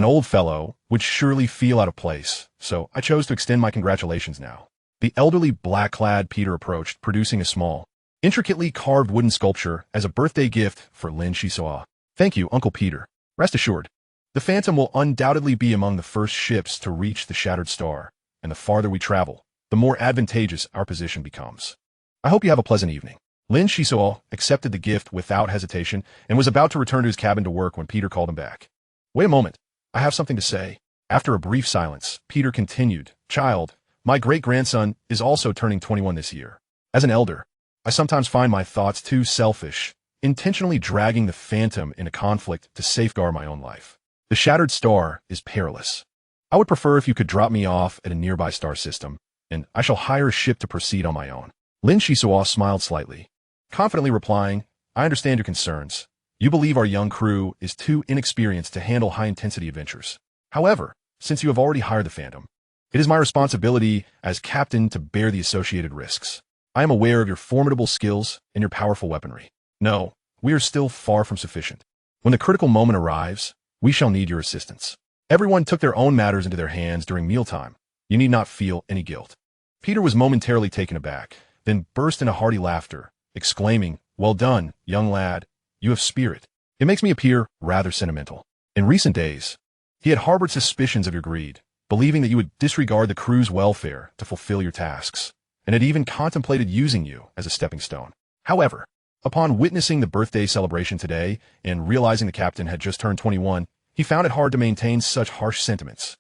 old fellow, would surely feel out of place, so I chose to extend my congratulations now." The elderly black-clad Peter approached, producing a small, intricately carved wooden sculpture as a birthday gift for Lin Xisuo. "Thank you, Uncle Peter. Rest assured, the Phantom will undoubtedly be among the first ships to reach the Shattered Star, and the farther we travel, the more advantageous our position becomes. I hope you have a pleasant evening." Lin Xisuo accepted the gift without hesitation and was about to return to his cabin to work when Peter called him back. "Wait a moment. I have something to say." After a brief silence, Peter continued, "Child, my great-grandson is also turning 21 this year. As an elder, I sometimes find my thoughts too selfish, intentionally dragging the Phantom in a conflict to safeguard my own life. The Shattered Star is perilous. I would prefer if you could drop me off at a nearby star system, and I shall hire a ship to proceed on my own." Lin Xisuo smiled slightly, confidently replying, "I understand your concerns. You believe our young crew is too inexperienced to handle high-intensity adventures. However, since you have already hired the Phantom, it is my responsibility as captain to bear the associated risks. I am aware of your formidable skills and your powerful weaponry. No, we are still far from sufficient. When the critical moment arrives, we shall need your assistance." Everyone took their own matters into their hands during mealtime. You need not feel any guilt. Peter was momentarily taken aback, then burst into hearty laughter, exclaiming, "Well done, young lad. You have spirit. It makes me appear rather sentimental. In recent days, he had harbored suspicions of your greed, believing that you would disregard the crew's welfare to fulfill your tasks, and had even contemplated using you as a stepping stone. However, upon witnessing the birthday celebration today and realizing the captain had just turned 21, he found it hard to maintain such harsh sentiments.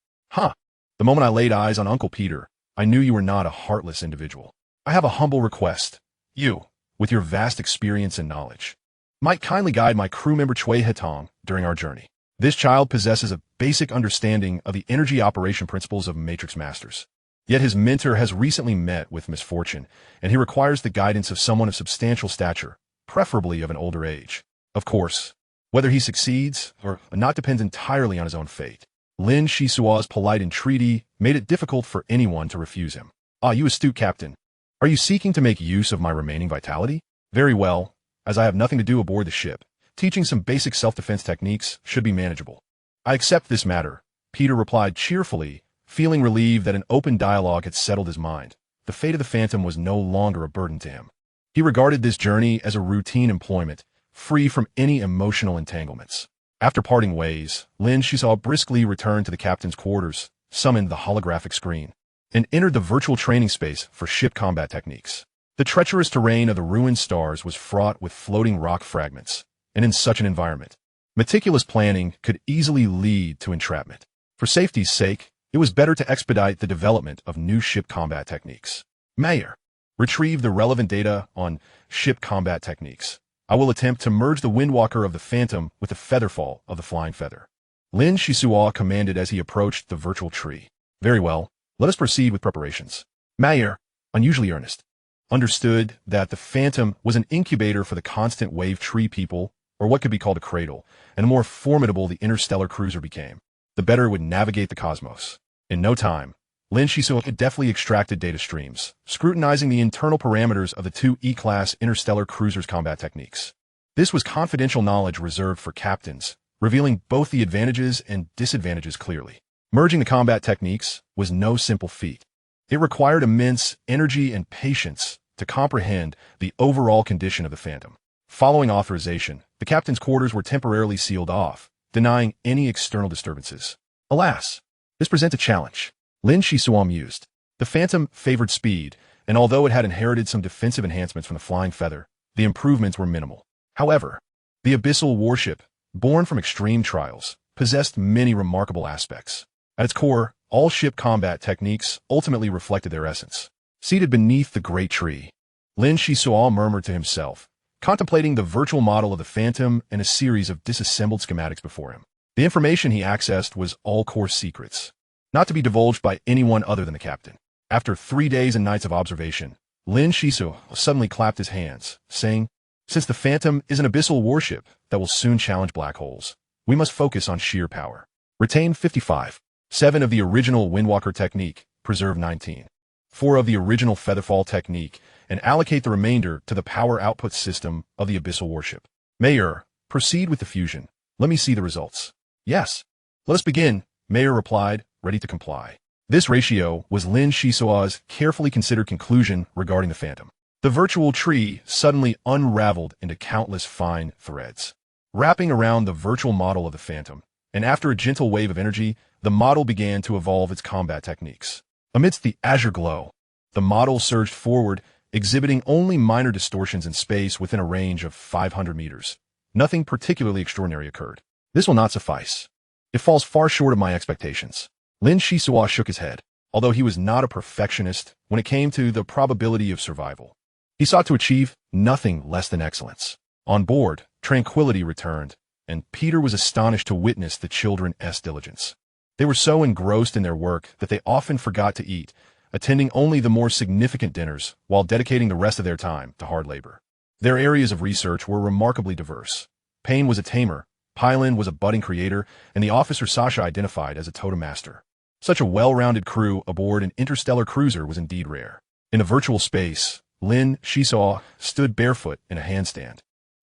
The moment I laid eyes on Uncle Peter, I knew you were not a heartless individual. I have a humble request. You, with your vast experience and knowledge, might kindly guide my crew member Chui Hetong during our journey. This child possesses a basic understanding of the energy operation principles of Matrix Masters. Yet his mentor has recently met with misfortune, and he requires the guidance of someone of substantial stature, preferably of an older age. Of course, whether he succeeds or not depends entirely on his own fate." Lin Xisuo's polite entreaty made it difficult for anyone to refuse him. You astute captain. Are you seeking to make use of my remaining vitality? Very well, as I have nothing to do aboard the ship. Teaching some basic self-defense techniques should be manageable. I accept this matter, Peter replied cheerfully, feeling relieved that an open dialogue had settled his mind. The fate of the Phantom was no longer a burden to him. He regarded this journey as a routine employment, free from any emotional entanglements. After parting ways, Lin Xisuo briskly returned to the captain's quarters, summoned the holographic screen, and entered the virtual training space for ship combat techniques. The treacherous terrain of the ruined stars was fraught with floating rock fragments, and in such an environment, meticulous planning could easily lead to entrapment. For safety's sake, it was better to expedite the development of new ship combat techniques. Mayor, retrieve the relevant data on ship combat techniques. I will attempt to merge the Windwalker of the Phantom with the Featherfall of the Flying Feather. Lin Xisuo commanded as he approached the virtual tree. Very well, let us proceed with preparations. Mayor, unusually earnest, understood that the Phantom was an incubator for the constant wave tree people, or what could be called a cradle, and the more formidable the interstellar cruiser became, the better it would navigate the cosmos. In no time, Lin Xisuo had deftly extracted data streams, scrutinizing the internal parameters of the two E-class interstellar cruisers' combat techniques. This was confidential knowledge reserved for captains, revealing both the advantages and disadvantages clearly. Merging the combat techniques was no simple feat. It required immense energy and patience to comprehend the overall condition of the Phantom. Following authorization, the captain's quarters were temporarily sealed off, denying any external disturbances. Alas, this presents a challenge. Lin Xisuo mused. The Phantom favored speed, and although it had inherited some defensive enhancements from the Flying Feather, the improvements were minimal. However, the abyssal warship, born from extreme trials, possessed many remarkable aspects. At its core, all ship combat techniques ultimately reflected their essence. Seated beneath the great tree, Lin Xisuo murmured to himself, contemplating the virtual model of the Phantom and a series of disassembled schematics before him. The information he accessed was all core secrets, not to be divulged by anyone other than the captain. After 3 days and nights of observation, Lin Xisuo suddenly clapped his hands, saying, "Since the Phantom is an abyssal warship that will soon challenge black holes, we must focus on sheer power. Retain 55. 7 of the original Windwalker technique, preserve 19. 4 of the original Featherfall technique, and allocate the remainder to the power output system of the abyssal warship. Mayor, proceed with the fusion. Let me see the results." "Yes. Let us begin," Mayor replied, ready to comply. This ratio was Lin Xisuo's carefully considered conclusion regarding the Phantom. The virtual tree suddenly unraveled into countless fine threads, wrapping around the virtual model of the Phantom, and after a gentle wave of energy, the model began to evolve its combat techniques. Amidst the azure glow, the model surged forward, exhibiting only minor distortions in space within a range of 500 meters. Nothing particularly extraordinary occurred. "This will not suffice. It falls far short of my expectations." Lin Xisuo shook his head, although he was not a perfectionist when it came to the probability of survival. He sought to achieve nothing less than excellence. On board, tranquility returned, and Peter was astonished to witness the children's diligence. They were so engrossed in their work that they often forgot to eat, attending only the more significant dinners while dedicating the rest of their time to hard labor. Their areas of research were remarkably diverse. Payne was a tamer, Pylon was a budding creator, and the officer Sasha identified as a totem master. Such a well-rounded crew aboard an interstellar cruiser was indeed rare. In a virtual space, Lin Xisuo stood barefoot in a handstand,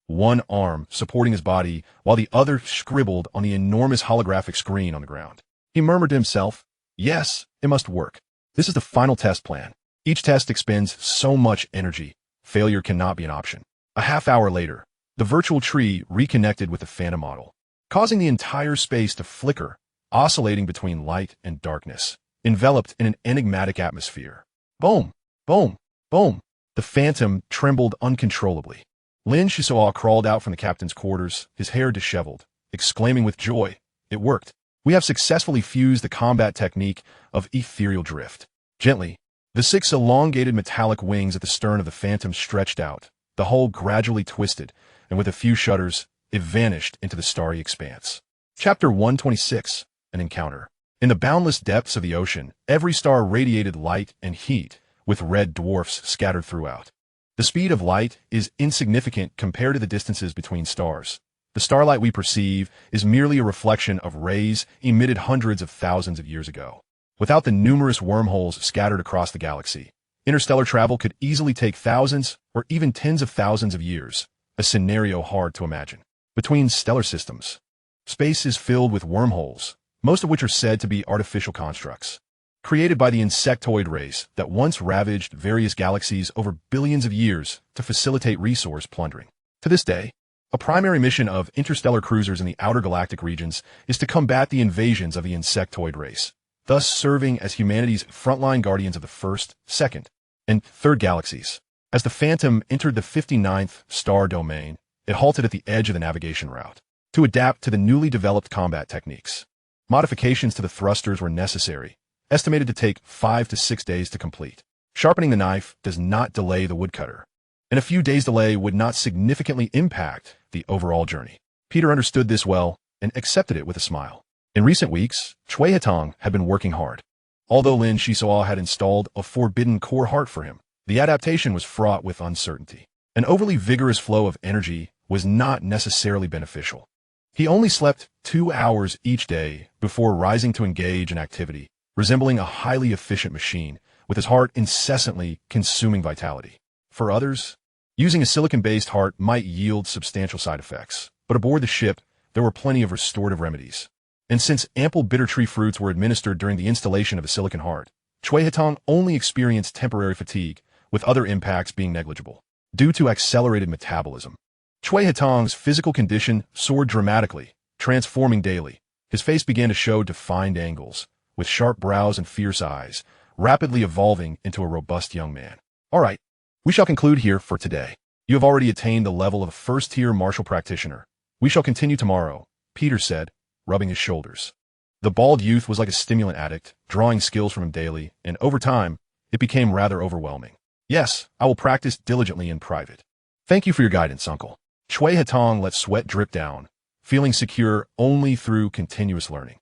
one arm supporting his body while the other scribbled on the enormous holographic screen on the ground. He murmured to himself, "Yes, it must work. This is the final test plan. Each test expends so much energy. Failure cannot be an option." A half hour later, the virtual tree reconnected with the Phantom model, causing the entire space to flicker, oscillating between light and darkness, enveloped in an enigmatic atmosphere. Boom! Boom! Boom! The Phantom trembled uncontrollably. Lin Xisuo crawled out from the captain's quarters, his hair disheveled, exclaiming with joy, "It worked. We have successfully fused the combat technique of ethereal drift." Gently, the 6 elongated metallic wings at the stern of the Phantom stretched out, the hull gradually twisted, and with a few shudders, it vanished into the starry expanse. Chapter 126, An Encounter. In the boundless depths of the ocean, every star radiated light and heat, with red dwarfs scattered throughout. The speed of light is insignificant compared to the distances between stars. The starlight we perceive is merely a reflection of rays emitted hundreds of thousands of years ago. Without the numerous wormholes scattered across the galaxy, interstellar travel could easily take thousands or even tens of thousands of years, a scenario hard to imagine. Between stellar systems, space is filled with wormholes, most of which are said to be artificial constructs, created by the insectoid race that once ravaged various galaxies over billions of years to facilitate resource plundering. To this day, a primary mission of interstellar cruisers in the outer galactic regions is to combat the invasions of the insectoid race, thus serving as humanity's frontline guardians of the first, second, and third galaxies. As the Phantom entered the 59th star domain, it halted at the edge of the navigation route to adapt to the newly developed combat techniques. Modifications to the thrusters were necessary, estimated to take 5 to 6 days to complete. Sharpening the knife does not delay the woodcutter, and a few days' delay would not significantly impact the overall journey. Peter understood this well and accepted it with a smile. In recent weeks, Chui Hetong had been working hard. Although Lin Xisuo had installed a forbidden core heart for him, the adaptation was fraught with uncertainty. An overly vigorous flow of energy was not necessarily beneficial. He only slept 2 hours each day before rising to engage in activity, resembling a highly efficient machine, with his heart incessantly consuming vitality. For others, using a silicon-based heart might yield substantial side effects, but aboard the ship, there were plenty of restorative remedies. And since ample bitter tree fruits were administered during the installation of a silicon heart, Chui Hetong only experienced temporary fatigue, with other impacts being negligible. Due to accelerated metabolism, Chui Hetong's physical condition soared dramatically, transforming daily. His face began to show defined angles, with sharp brows and fierce eyes, rapidly evolving into a robust young man. All right, we shall conclude here for today. You have already attained the level of a first-tier martial practitioner. We shall continue tomorrow, Peter said, rubbing his shoulders. The bald youth was like a stimulant addict, drawing skills from him daily, and over time, it became rather overwhelming. Yes, I will practice diligently in private. Thank you for your guidance, Uncle. Chui Hetong let sweat drip down, feeling secure only through continuous learning.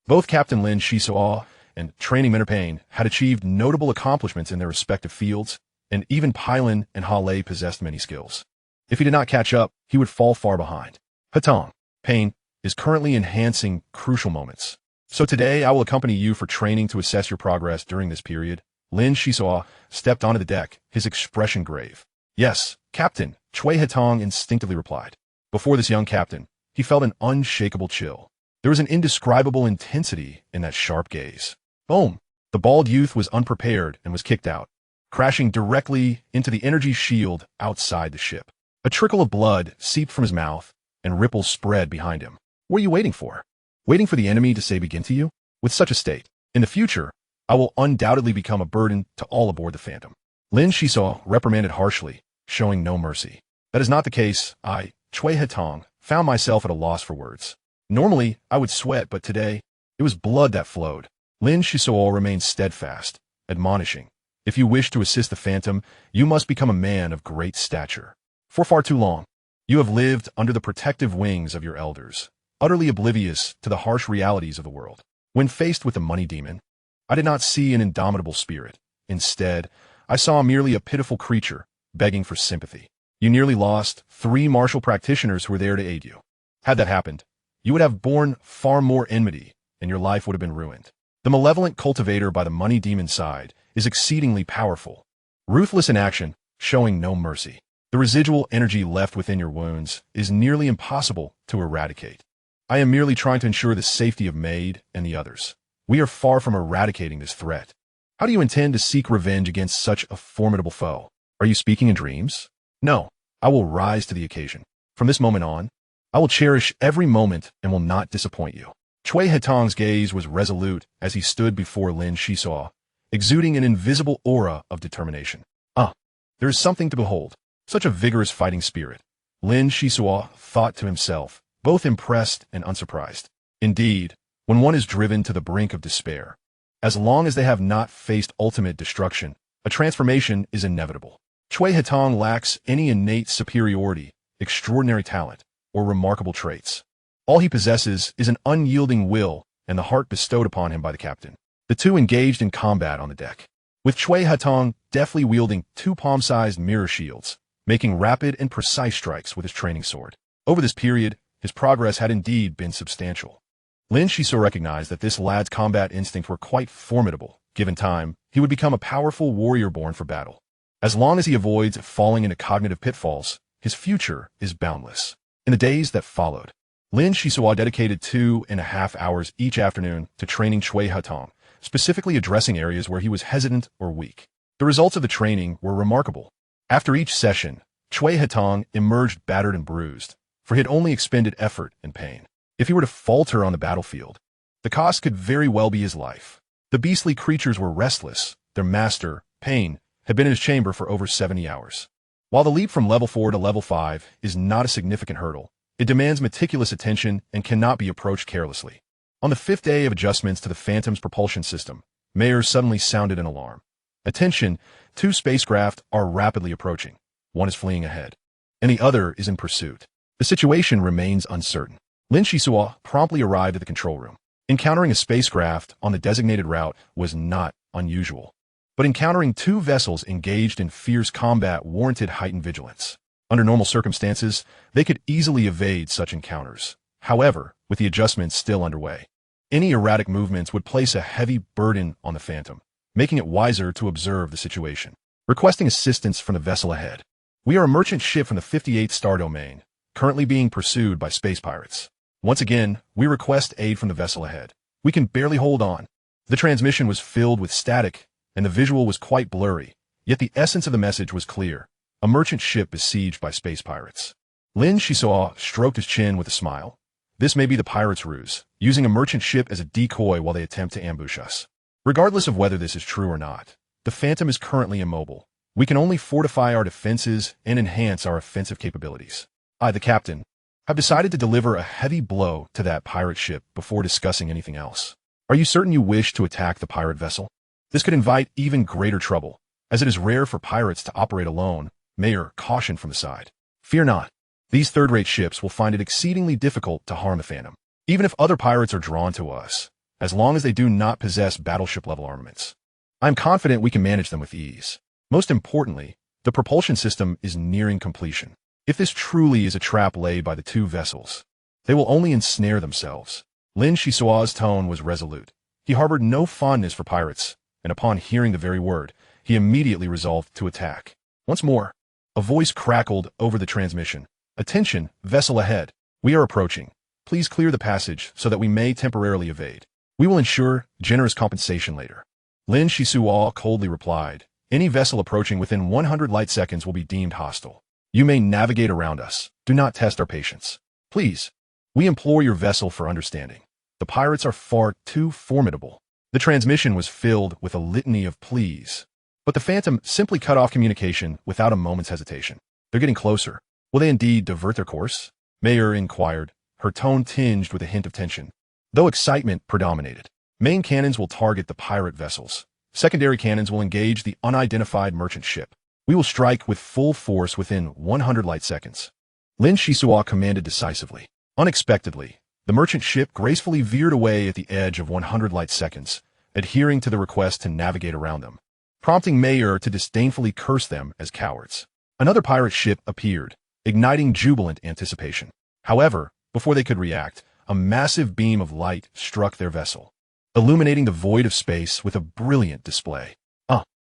Both Captain Lin Xisuo and Training Mentor Payne had achieved notable accomplishments in their respective fields, and even Pylon and Hale possessed many skills. If he did not catch up, he would fall far behind. Hetong, Payne, is currently enhancing crucial moments. So today I will accompany you for training to assess your progress during this period. Lin Xisuo stepped onto the deck, his expression grave. Yes, Captain, Chui Hetong instinctively replied. Before this young captain, he felt an unshakable chill. There was an indescribable intensity in that sharp gaze. Boom! The bald youth was unprepared and was kicked out, crashing directly into the energy shield outside the ship. A trickle of blood seeped from his mouth, and ripples spread behind him. What are you waiting for? Waiting for the enemy to say begin to you? With such a state, in the future, I will undoubtedly become a burden to all aboard the Phantom. Lin Xisuo reprimanded harshly, showing no mercy. That is not the case. I, Chui Hetong, found myself at a loss for words. Normally, I would sweat, but today, it was blood that flowed. Lin Xisuo remained steadfast, admonishing, if you wish to assist the Phantom, you must become a man of great stature. For far too long, you have lived under the protective wings of your elders, utterly oblivious to the harsh realities of the world. When faced with the money demon, I did not see an indomitable spirit. Instead, I saw merely a pitiful creature, begging for sympathy. You nearly lost 3 martial practitioners who were there to aid you. Had that happened, you would have borne far more enmity, and your life would have been ruined. The malevolent cultivator by the money demon side is exceedingly powerful, ruthless in action, showing no mercy. The residual energy left within your wounds is nearly impossible to eradicate. I am merely trying to ensure the safety of Maid and the others. We are far from eradicating this threat. How do you intend to seek revenge against such a formidable foe? Are you speaking in dreams? No, I will rise to the occasion. From this moment on, I will cherish every moment and will not disappoint you. Chui Hetong's gaze was resolute as he stood before Lin Xisuo, exuding an invisible aura of determination. There is something to behold. Such a vigorous fighting spirit. Lin Xisuo thought to himself, both impressed and unsurprised. Indeed, when one is driven to the brink of despair, as long as they have not faced ultimate destruction, a transformation is inevitable. Chui Hetong lacks any innate superiority, extraordinary talent, or remarkable traits. All he possesses is an unyielding will and the heart bestowed upon him by the captain. The two engaged in combat on the deck, with Chui Hetong deftly wielding 2 palm-sized mirror shields, making rapid and precise strikes with his training sword. Over this period, his progress had indeed been substantial. Lin Xisuo recognized that this lad's combat instincts were quite formidable. Given time, he would become a powerful warrior born for battle. As long as he avoids falling into cognitive pitfalls, his future is boundless. In the days that followed, Lin Xisuo dedicated 2.5 hours each afternoon to training Chui Hetong, specifically addressing areas where he was hesitant or weak. The results of the training were remarkable. After each session, Chui Hetong emerged battered and bruised, for he had only expended effort and pain. If he were to falter on the battlefield, the cost could very well be his life. The beastly creatures were restless. Their master, Payne, had been in his chamber for over 70 hours. While the leap from level 4 to level 5 is not a significant hurdle, it demands meticulous attention and cannot be approached carelessly. On the 5th day of adjustments to the Phantom's propulsion system, Mayer suddenly sounded an alarm. Attention, 2 spacecraft are rapidly approaching. One is fleeing ahead, and the other is in pursuit. The situation remains uncertain. Lin Xisuo promptly arrived at the control room. Encountering a spacecraft on the designated route was not unusual, but encountering 2 vessels engaged in fierce combat warranted heightened vigilance. Under normal circumstances, they could easily evade such encounters. However, with the adjustments still underway, any erratic movements would place a heavy burden on the Phantom, making it wiser to observe the situation. Requesting assistance from the vessel ahead. We are a merchant ship from the 58th star domain, currently being pursued by space pirates. Once again, we request aid from the vessel ahead. We can barely hold on. The transmission was filled with static, and the visual was quite blurry, yet the essence of the message was clear. A merchant ship besieged by space pirates. Lin Xisuo stroked his chin with a smile. This may be the pirates' ruse, using a merchant ship as a decoy while they attempt to ambush us. Regardless of whether this is true or not, the Phantom is currently immobile. We can only fortify our defenses and enhance our offensive capabilities. I, the captain, have decided to deliver a heavy blow to that pirate ship before discussing anything else. Are you certain you wish to attack the pirate vessel? This could invite even greater trouble, as it is rare for pirates to operate alone. Mayer cautioned from the side. Fear not. These third-rate ships will find it exceedingly difficult to harm the Phantom, even if other pirates are drawn to us, as long as they do not possess battleship-level armaments. I am confident we can manage them with ease. Most importantly, the propulsion system is nearing completion. If this truly is a trap laid by the two vessels, they will only ensnare themselves. Lin Xisuo's tone was resolute. He harbored no fondness for pirates, and upon hearing the very word, he immediately resolved to attack. Once more, a voice crackled over the transmission. Attention, vessel ahead. We are approaching. Please clear the passage so that we may temporarily evade. We will ensure generous compensation later. Lin Xisuo coldly replied, any vessel approaching within 100 light seconds will be deemed hostile. You may navigate around us. Do not test our patience. Please. We implore your vessel for understanding. The pirates are far too formidable. The transmission was filled with a litany of pleas. But the Phantom simply cut off communication without a moment's hesitation. They're getting closer. Will they indeed divert their course? Mayer inquired, her tone tinged with a hint of tension. Though excitement predominated, main cannons will target the pirate vessels. Secondary cannons will engage the unidentified merchant ship. We will strike with full force within 100 light seconds. Lin Xisuo commanded decisively. Unexpectedly, the merchant ship gracefully veered away at the edge of 100 light seconds, adhering to the request to navigate around them, prompting Mayer to disdainfully curse them as cowards. Another pirate ship appeared, igniting jubilant anticipation. However, before they could react, a massive beam of light struck their vessel, illuminating the void of space with a brilliant display.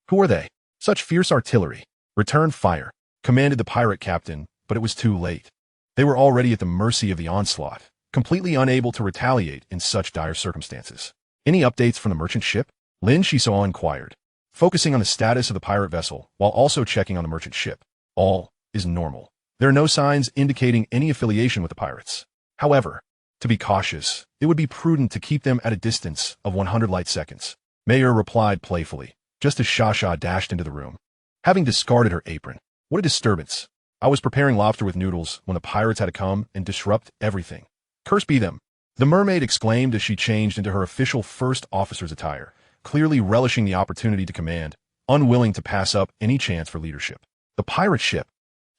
Who are they? Such fierce artillery. Return fire, commanded the pirate captain, but it was too late. They were already at the mercy of the onslaught, completely unable to retaliate in such dire circumstances. Any updates from the merchant ship? Lin Xisuo inquired, focusing on the status of the pirate vessel while also checking on the merchant ship. All is normal. There are no signs indicating any affiliation with the pirates. However, to be cautious, it would be prudent to keep them at a distance of 100 light seconds. Mayer replied playfully, just as Shasha dashed into the room, having discarded her apron. What a disturbance. I was preparing lobster with noodles when the pirates had to come and disrupt everything. Curse be them. The mermaid exclaimed as she changed into her official first officer's attire, clearly relishing the opportunity to command, unwilling to pass up any chance for leadership. The pirate ship,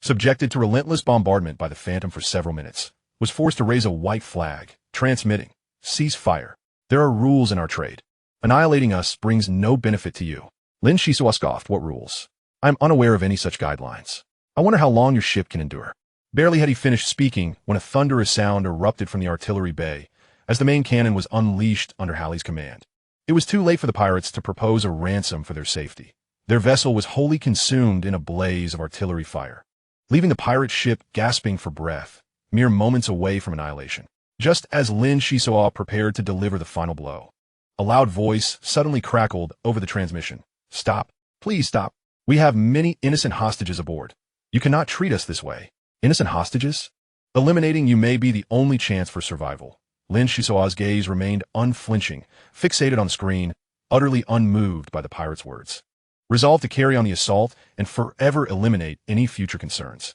subjected to relentless bombardment by the Phantom for several minutes, was forced to raise a white flag, transmitting, cease fire. There are rules in our trade. Annihilating us brings no benefit to you. Lin Xisuo scoffed. What rules? I am unaware of any such guidelines. I wonder how long your ship can endure. Barely had he finished speaking when a thunderous sound erupted from the artillery bay as the main cannon was unleashed under Halley's command. It was too late for the pirates to propose a ransom for their safety. Their vessel was wholly consumed in a blaze of artillery fire, leaving the pirate ship gasping for breath, mere moments away from annihilation. Just as Lin Xisuo prepared to deliver the final blow, a loud voice suddenly crackled over the transmission. Stop. Please stop. We have many innocent hostages aboard. You cannot treat us this way. Innocent hostages? Eliminating you may be the only chance for survival. Lin Xisuo's gaze remained unflinching, fixated on the screen, utterly unmoved by the pirate's words. Resolved to carry on the assault and forever eliminate any future concerns.